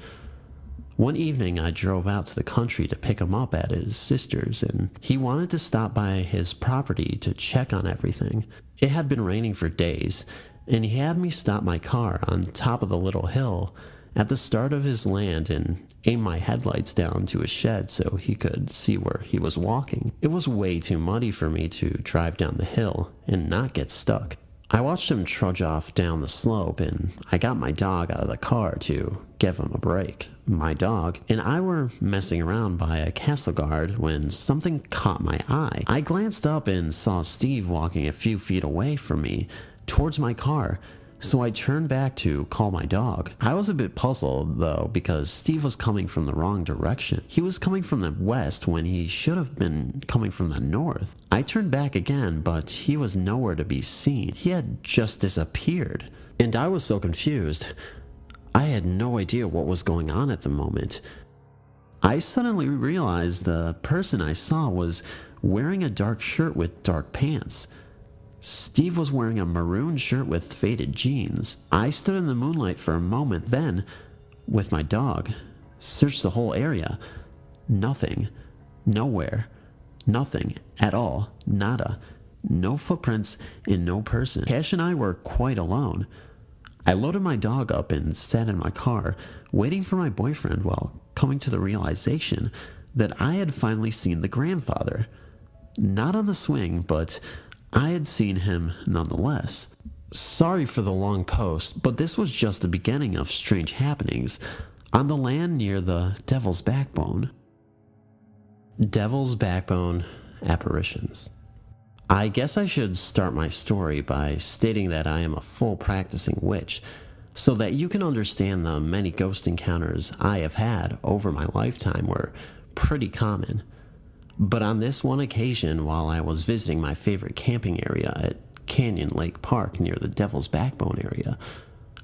One evening, I drove out to the country to pick him up at his sister's, and he wanted to stop by his property to check on everything. It had been raining for days, and he had me stop my car on top of the little hill at the start of his land and aim my headlights down to his shed so he could see where he was walking. It was way too muddy for me to drive down the hill and not get stuck. I watched him trudge off down the slope, and I got my dog out of the car to give him a break. My dog and I were messing around by a castle guard when something caught my eye. I glanced up and saw Steve walking a few feet away from me towards my car, so I turned back to call my dog. I was a bit puzzled, though, because Steve was coming from the wrong direction. He was coming from the west when he should have been coming from the north. I turned back again, but he was nowhere to be seen. He had just disappeared, and I was so confused. I had no idea what was going on at the moment. I suddenly realized the person I saw was wearing a dark shirt with dark pants. Steve was wearing a maroon shirt with faded jeans. I stood in the moonlight for a moment, then, with my dog, searched the whole area. Nothing. Nowhere. Nothing at all. Nada. No footprints and no person. Cash and I were quite alone. I loaded my dog up and sat in my car, waiting for my boyfriend while coming to the realization that I had finally seen the grandfather. Not on the swing, but I had seen him nonetheless. Sorry for the long post, but this was just the beginning of strange happenings on the land near the Devil's Backbone. Devil's Backbone apparitions. I guess I should start my story by stating that I am a full practicing witch, so that you can understand the many ghost encounters I have had over my lifetime were pretty common. But on this one occasion, while I was visiting my favorite camping area at Canyon Lake Park near the Devil's Backbone area,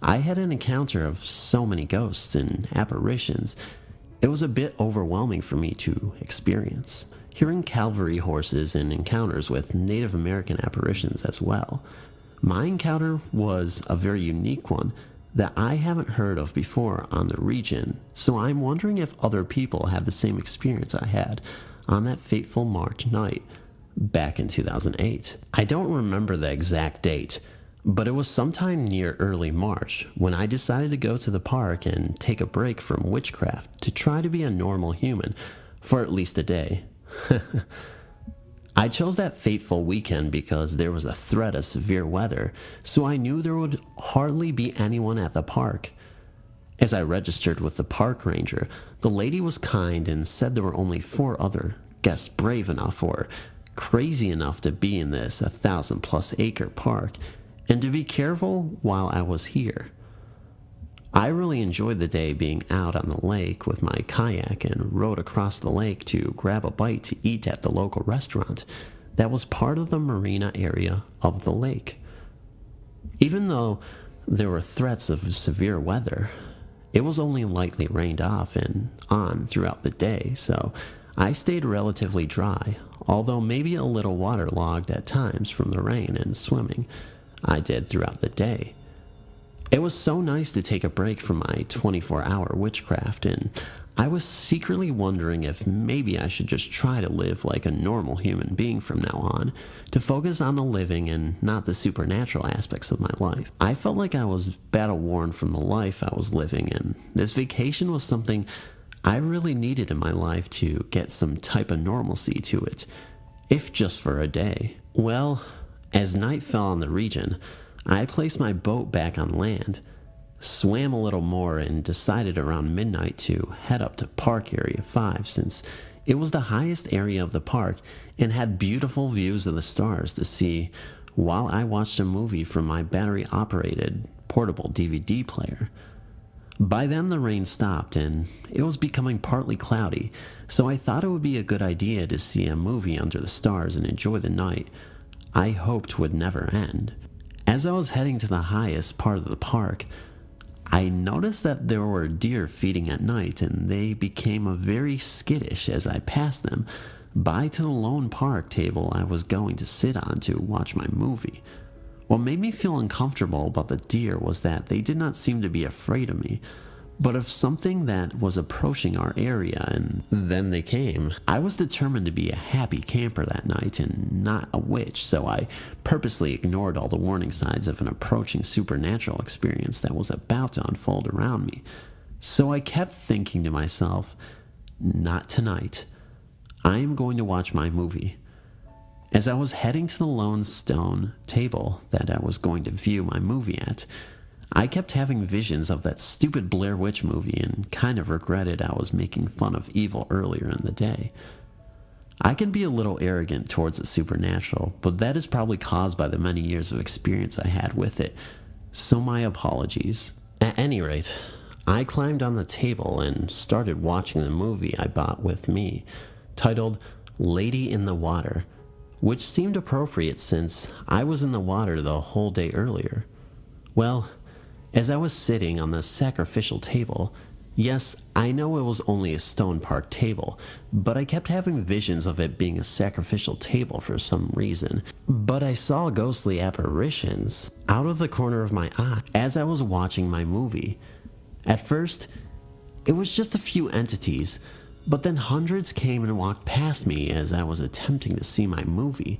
I had an encounter of so many ghosts and apparitions, it was a bit overwhelming for me to experience. Hearing cavalry horses and encounters with Native American apparitions as well. My encounter was a very unique one that I haven't heard of before on the region, so I'm wondering if other people had the same experience I had on that fateful March night back in 2008. I don't remember the exact date, but it was sometime near early March when I decided to go to the park and take a break from witchcraft to try to be a normal human for at least a day. I chose that fateful weekend because there was a threat of severe weather, so I knew there would hardly be anyone at the park. As I registered with the park ranger, the lady was kind and said there were only 4 other guests brave enough or crazy enough to be in this 1,000+ acre park, and to be careful while I was here. I really enjoyed the day being out on the lake with my kayak and rowed across the lake to grab a bite to eat at the local restaurant that was part of the marina area of the lake. Even though there were threats of severe weather, it was only lightly rained off and on throughout the day, so I stayed relatively dry, although maybe a little waterlogged at times from the rain and swimming I did throughout the day. It was so nice to take a break from my 24-hour witchcraft, and I was secretly wondering if maybe I should just try to live like a normal human being from now on, to focus on the living and not the supernatural aspects of my life. I felt like I was battle-worn from the life I was living, and this vacation was something I really needed in my life to get some type of normalcy to it, if just for a day. Well, as night fell on the region, I placed my boat back on land, swam a little more, and decided around midnight to head up to Park Area 5 since it was the highest area of the park and had beautiful views of the stars to see while I watched a movie from my battery-operated portable DVD player. By then the rain stopped and it was becoming partly cloudy, so I thought it would be a good idea to see a movie under the stars and enjoy the night I hoped would never end. As I was heading to the highest part of the park, I noticed that there were deer feeding at night, and they became very skittish as I passed them by to the lone park table I was going to sit on to watch my movie. What made me feel uncomfortable about the deer was that they did not seem to be afraid of me, but of something that was approaching our area, and then they came. I was determined to be a happy camper that night and not a witch, so I purposely ignored all the warning signs of an approaching supernatural experience that was about to unfold around me. So I kept thinking to myself, not tonight. I am going to watch my movie. As I was heading to the lone stone table that I was going to view my movie at, I kept having visions of that stupid Blair Witch movie and kind of regretted I was making fun of evil earlier in the day. I can be a little arrogant towards the supernatural, but that is probably caused by the many years of experience I had with it, so my apologies. At any rate, I climbed on the table and started watching the movie I bought with me, titled Lady in the Water, which seemed appropriate since I was in the water the whole day earlier. Well, as I was sitting on the sacrificial table, Yes, I know it was only a stone park table, but I kept having visions of it being a sacrificial table for some reason. But I saw ghostly apparitions out of the corner of my eye as I was watching my movie. At first, it was just a few entities, but then hundreds came and walked past me as I was attempting to see my movie.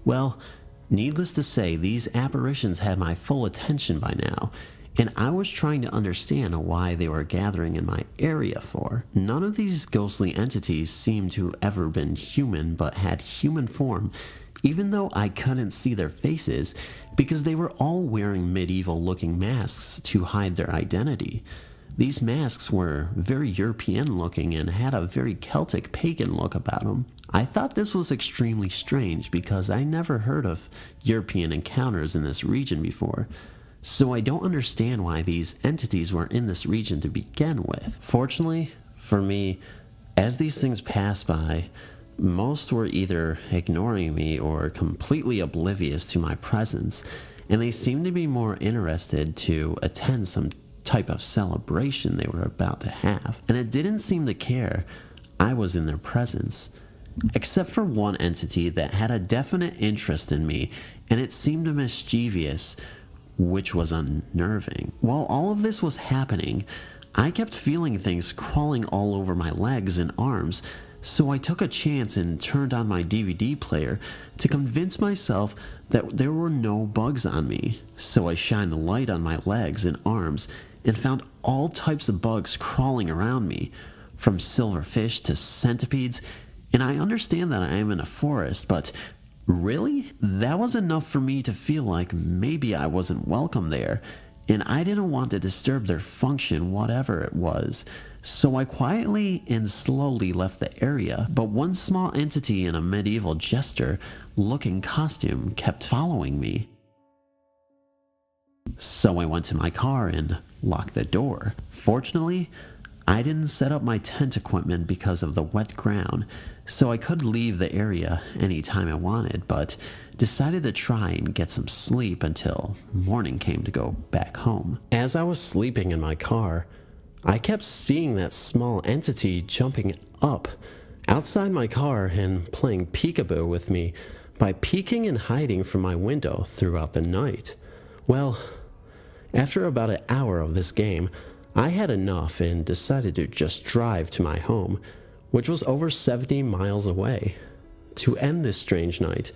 Well, needless to say, these apparitions had my full attention by now, and I was trying to understand why they were gathering in my area for. None of these ghostly entities seemed to have ever been human, but had human form, even though I couldn't see their faces because they were all wearing medieval-looking masks to hide their identity. These masks were very European-looking and had a very Celtic pagan look about them. I thought this was extremely strange because I never heard of European encounters in this region before. So I don't understand why these entities were in this region to begin with. Fortunately, for me, as these things passed by, most were either ignoring me or completely oblivious to my presence, and they seemed to be more interested to attend some type of celebration they were about to have, and it didn't seem to care I was in their presence. Except for one entity that had a definite interest in me, and it seemed mischievous, which was unnerving. While all of this was happening, I kept feeling things crawling all over my legs and arms, so I took a chance and turned on my DVD player to convince myself that there were no bugs on me. So I shined the light on my legs and arms and found all types of bugs crawling around me, from silverfish to centipedes, and I understand that I am in a forest, but really? That was enough for me to feel like maybe I wasn't welcome there, and I didn't want to disturb their function, whatever it was. So I quietly and slowly left the area, but one small entity in a medieval jester-looking costume kept following me. So I went to my car and locked the door. Fortunately, I didn't set up my tent equipment because of the wet ground, so I could leave the area anytime I wanted, but decided to try and get some sleep until morning came to go back home. As I was sleeping in my car, I kept seeing that small entity jumping up outside my car and playing peekaboo with me by peeking and hiding from my window throughout the night. Well, after about an hour of this game, I had enough and decided to just drive to my home, which was over 70 miles away, to end this strange night.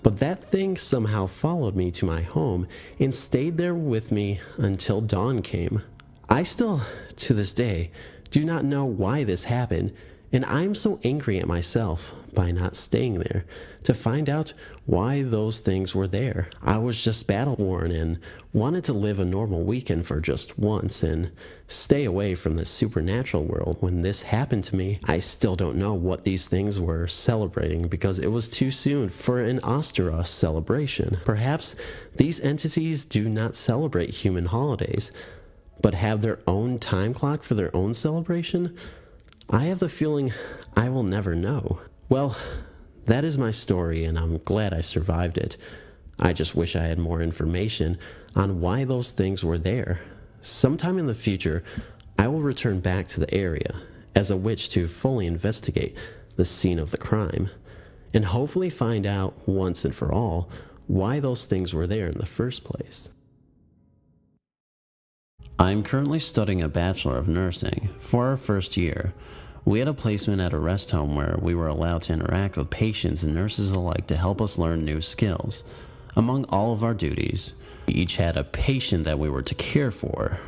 But that thing somehow followed me to my home and stayed there with me until dawn came. I still, to this day, do not know why this happened, and I'm so angry at myself by not staying there to find out why those things were there. I was just battle-worn and wanted to live a normal weekend for just once and stay away from the supernatural world when this happened to me. I still don't know what these things were celebrating because it was too soon for an Osteros celebration. Perhaps these entities do not celebrate human holidays, but have their own time clock for their own celebration? I have the feeling I will never know. Well, that is my story, and I'm glad I survived it. I just wish I had more information on why those things were there. Sometime in the future, I will return back to the area as a witch to fully investigate the scene of the crime, and hopefully find out once and for all why those things were there in the first place. I'm currently studying a Bachelor of Nursing. For our first year, we had a placement at a rest home where we were allowed to interact with patients and nurses alike to help us learn new skills. Among all of our duties, we each had a patient that we were to care for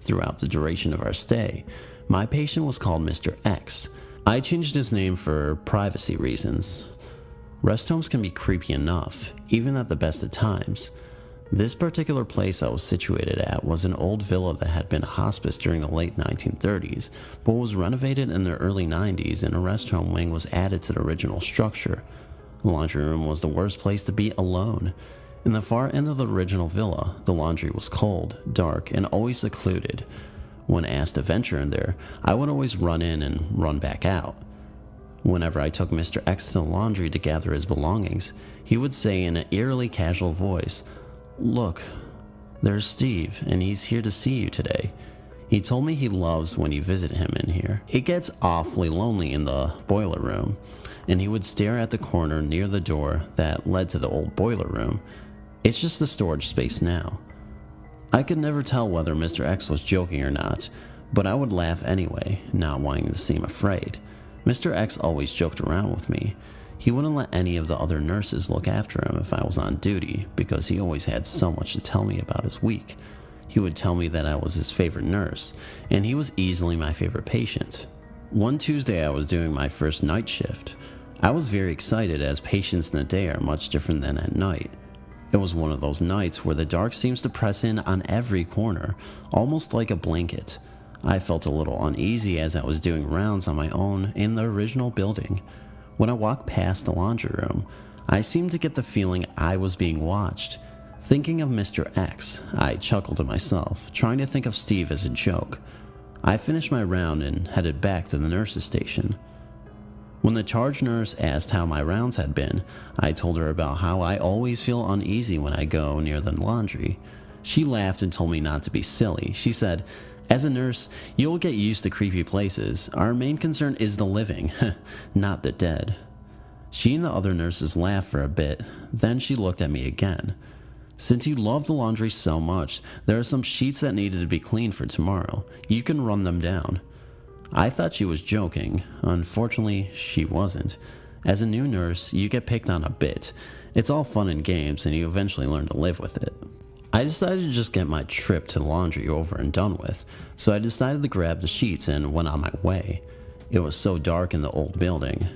throughout the duration of our stay. My patient was called Mr. X. I changed his name for privacy reasons. Rest homes can be creepy enough, even at the best of times. This particular place I was situated at was an old villa that had been a hospice during the late 1930s, but was renovated in the early 90s and a rest home wing was added to the original structure. The laundry room was the worst place to be alone. In the far end of the original villa, the laundry was cold, dark, and always secluded. When asked to venture in there, I would always run in and run back out. Whenever I took Mr. X to the laundry to gather his belongings, he would say in an eerily casual voice, "Look, there's Steve, and he's here to see you today." He told me he loves when you visit him in here. It gets awfully lonely in the boiler room, and he would stare at the corner near the door that led to the old boiler room. It's just a storage space now. I could never tell whether Mr. X was joking or not, but I would laugh anyway, not wanting to seem afraid. Mr. X always joked around with me. He wouldn't let any of the other nurses look after him if I was on duty, because he always had so much to tell me about his week. He would tell me that I was his favorite nurse, and he was easily my favorite patient. One Tuesday I was doing my first night shift. I was very excited, as patients in the day are much different than at night. It was one of those nights where the dark seems to press in on every corner, almost like a blanket. I felt a little uneasy as I was doing rounds on my own in the original building. When I walked past the laundry room, I seemed to get the feeling I was being watched. Thinking of Mr. X, I chuckled to myself, trying to think of Steve as a joke. I finished my round and headed back to the nurse's station. When the charge nurse asked how my rounds had been, I told her about how I always feel uneasy when I go near the laundry. She laughed and told me not to be silly. She said, "As a nurse, you'll get used to creepy places. Our main concern is the living, not the dead." She and the other nurses laughed for a bit, then she looked at me again. "Since you love the laundry so much, there are some sheets that needed to be cleaned for tomorrow. You can run them down." I thought she was joking. Unfortunately, she wasn't. As a new nurse, you get picked on a bit. It's all fun and games, and you eventually learn to live with it. I decided to just get my trip to the laundry over and done with, so I decided to grab the sheets and went on my way. It was so dark in the old building.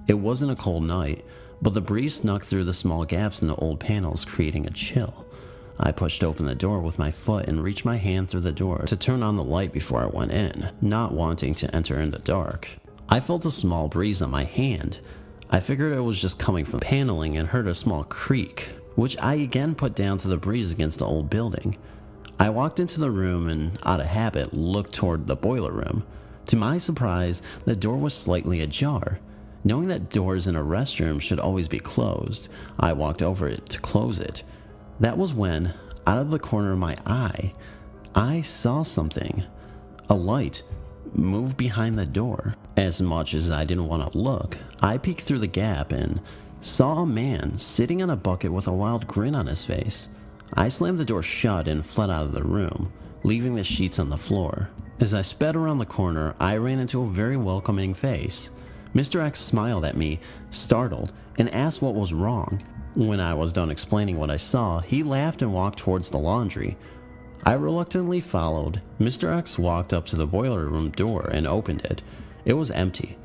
It wasn't a cold night, but the breeze snuck through the small gaps in the old panels, creating a chill. I pushed open the door with my foot and reached my hand through the door to turn on the light before I went in, not wanting to enter in the dark. I felt a small breeze on my hand. I figured it was just coming from the paneling and heard a small creak, which I again put down to the breeze against the old building. I walked into the room and, out of habit, looked toward the boiler room. To my surprise, the door was slightly ajar. Knowing that doors in a restroom should always be closed, I walked over it to close it. That was when, out of the corner of my eye, I saw something. A light move behind the door. As much as I didn't want to look, I peeked through the gap and saw a man sitting on a bucket with a wild grin on his face. I slammed the door shut and fled out of the room, leaving the sheets on the floor. As I sped around the corner, I ran into a very welcoming face. Mr. X smiled at me, startled, and asked what was wrong. When I was done explaining what I saw, he laughed and walked towards the laundry. I reluctantly followed. Mr. X walked up to the boiler room door and opened it. It was empty.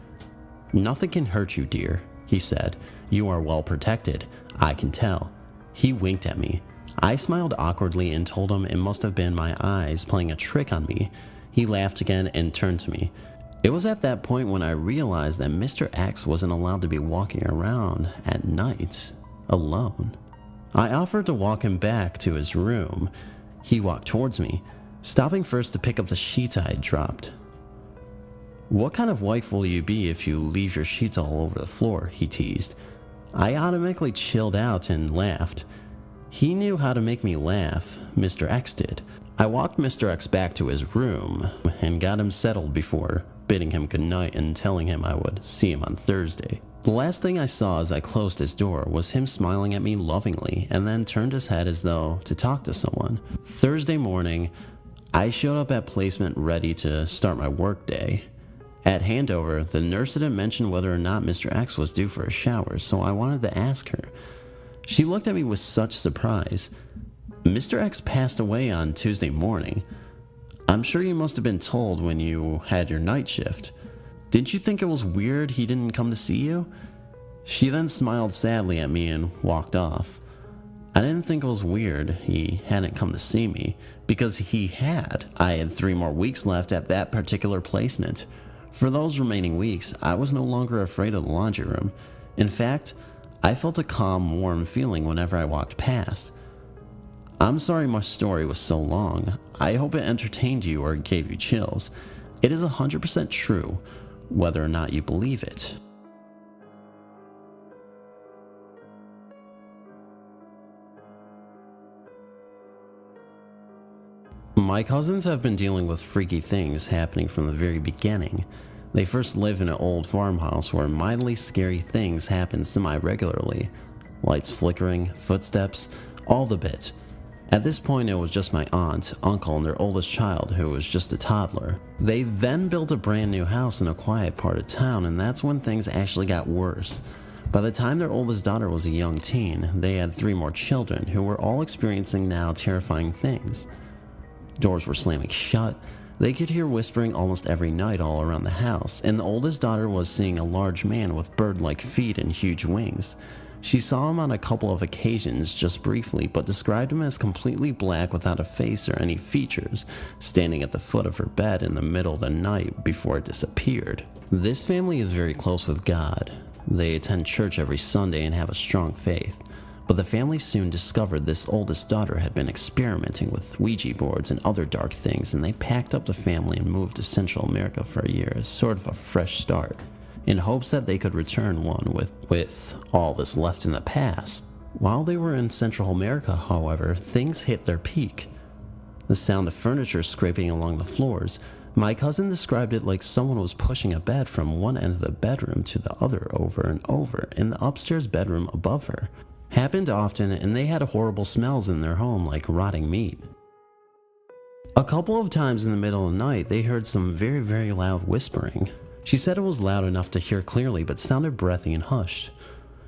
"Nothing can hurt you, dear," he said. "You are well protected, I can tell." He winked at me. I smiled awkwardly and told him it must have been my eyes playing a trick on me. He laughed again and turned to me. It was at that point when I realized that Mr. X wasn't allowed to be walking around at night alone. I offered to walk him back to his room. He walked towards me, stopping first to pick up the sheets I had dropped. "What kind of wife will you be if you leave your sheets all over the floor?" he teased. I automatically chilled out and laughed. He knew how to make me laugh, Mr. X did. I walked Mr. X back to his room and got him settled before bidding him goodnight and telling him I would see him on Thursday. The last thing I saw as I closed his door was him smiling at me lovingly and then turned his head as though to talk to someone. Thursday morning, I showed up at placement ready to start my work day. At handover, the nurse didn't mention whether or not Mr. X was due for a shower, so I wanted to ask her. She looked at me with such surprise. "Mr. X passed away on Tuesday morning. I'm sure you must have been told when you had your night shift. Didn't you think it was weird he didn't come to see you?" She then smiled sadly at me and walked off. I didn't think it was weird he hadn't come to see me, because he had. I had 3 more weeks left at that particular placement. For those remaining weeks, I was no longer afraid of the laundry room. In fact, I felt a calm, warm feeling whenever I walked past. I'm sorry my story was so long. I hope it entertained you or gave you chills. It is 100% true, whether or not you believe it. My cousins have been dealing with freaky things happening from the very beginning. They first live in an old farmhouse where mildly scary things happen semi-regularly. Lights flickering, footsteps, all the bit. At this point, it was just my aunt, uncle, and their oldest child, who was just a toddler. They then built a brand new house in a quiet part of town, and that's when things actually got worse. By the time their oldest daughter was a young teen, they had 3 more children who were all experiencing now terrifying things. Doors were slamming shut. They could hear whispering almost every night all around the house, and the oldest daughter was seeing a large man with bird-like feet and huge wings. She saw him on a couple of occasions just briefly, but described him as completely black without a face or any features, standing at the foot of her bed in the middle of the night before it disappeared. This family is very close with God. They attend church every Sunday and have a strong faith. But the family soon discovered this oldest daughter had been experimenting with Ouija boards and other dark things, and they packed up the family and moved to Central America for a year as sort of a fresh start, in hopes that they could return one with all this left in the past. While they were in Central America, however, things hit their peak. The sound of furniture scraping along the floors. My cousin described it like someone was pushing a bed from one end of the bedroom to the other over and over in the upstairs bedroom above her. Happened often, and they had horrible smells in their home like rotting meat. A couple of times in the middle of the night, they heard some very, very loud whispering. She said it was loud enough to hear clearly, but sounded breathy and hushed.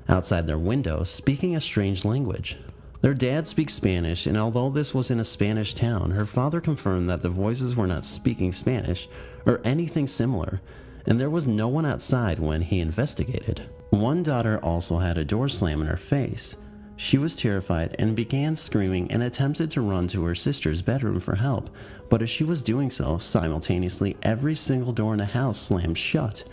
Outside their window, speaking a strange language. Their dad speaks Spanish, and although this was in a Spanish town, her father confirmed that the voices were not speaking Spanish or anything similar, and there was no one outside when he investigated. One daughter also had a door slam in her face. She was terrified and began screaming and attempted to run to her sister's bedroom for help, but as she was doing so, simultaneously every single door in the house slammed shut.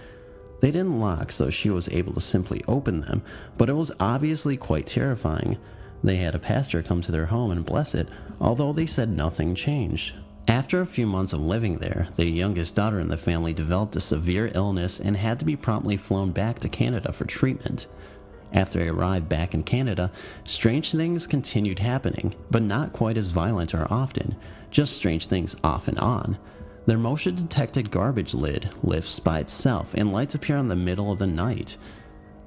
They didn't lock, so she was able to simply open them, but it was obviously quite terrifying. They had a pastor come to their home and bless it, although they said nothing changed. After a few months of living there, the youngest daughter in the family developed a severe illness and had to be promptly flown back to Canada for treatment. After they arrived back in Canada, strange things continued happening, but not quite as violent or often, just strange things off and on. Their motion-detected garbage lid lifts by itself and lights appear in the middle of the night.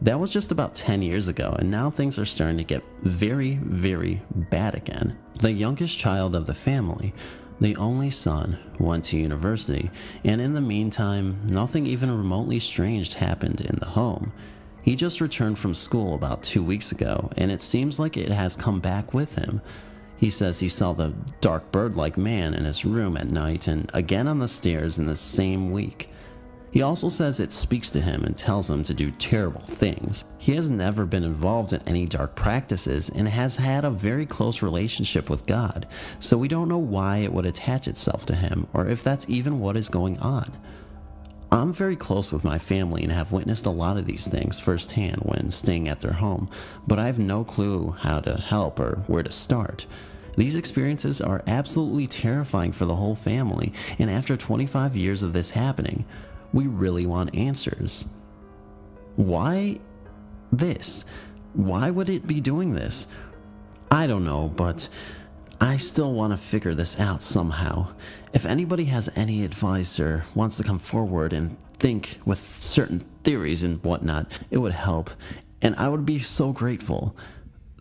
That was just about 10 years ago, and now things are starting to get very, very bad again. The youngest child of the family, the only son, went to university, and in the meantime, nothing even remotely strange happened in the home. He just returned from school about 2 weeks ago, and it seems like it has come back with him. He says he saw the dark bird-like man in his room at night and again on the stairs in the same week. He also says it speaks to him and tells him to do terrible things. He has never been involved in any dark practices and has had a very close relationship with God, so we don't know why it would attach itself to him or if that's even what is going on. I'm very close with my family and have witnessed a lot of these things firsthand when staying at their home, but I have no clue how to help or where to start. These experiences are absolutely terrifying for the whole family, and after 25 years of this happening, we really want answers. Why this? Why would it be doing this? I don't know, but I still want to figure this out somehow. If anybody has any advice or wants to come forward and think with certain theories and whatnot, it would help, and I would be so grateful.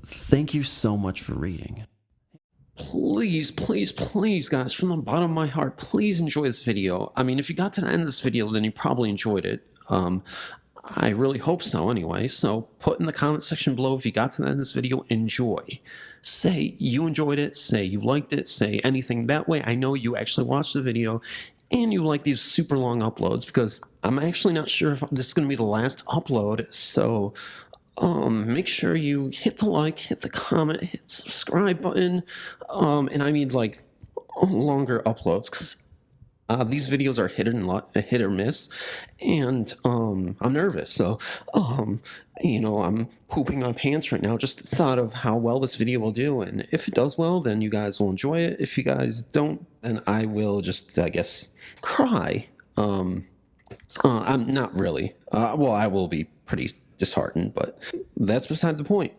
Thank you so much for reading. Please, please, please, guys, from the bottom of my heart, please enjoy this video. I mean, if you got to the end of this video, then you probably enjoyed it. I really hope so anyway. So put in the comment section below if you got to the end of this video, enjoy. Say you enjoyed it, say you liked it, say anything. That way I know you actually watched the video and you like these super long uploads, because I'm actually not sure if this is going to be the last upload. So make sure you hit the like, hit the comment, hit the subscribe button, and I mean like longer uploads, because these videos are hit or miss, and I'm nervous, so you know, I'm pooping my pants right now. Just the thought of how well this video will do, and if it does well, then you guys will enjoy it. If you guys don't, then I will just, I guess, cry. I'm not really. Well, I will be pretty disheartened, but that's beside the point.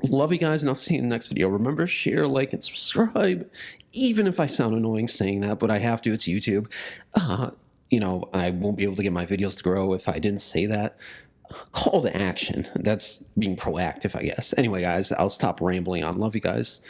Love you guys, and I'll see you in the next video. Remember, share, like, and subscribe. Even if I sound annoying saying that, but I have to, it's YouTube. I won't be able to get my videos to grow if I didn't say that. Call to action. That's being proactive, I guess. Anyway, guys, I'll stop rambling on. Love you guys.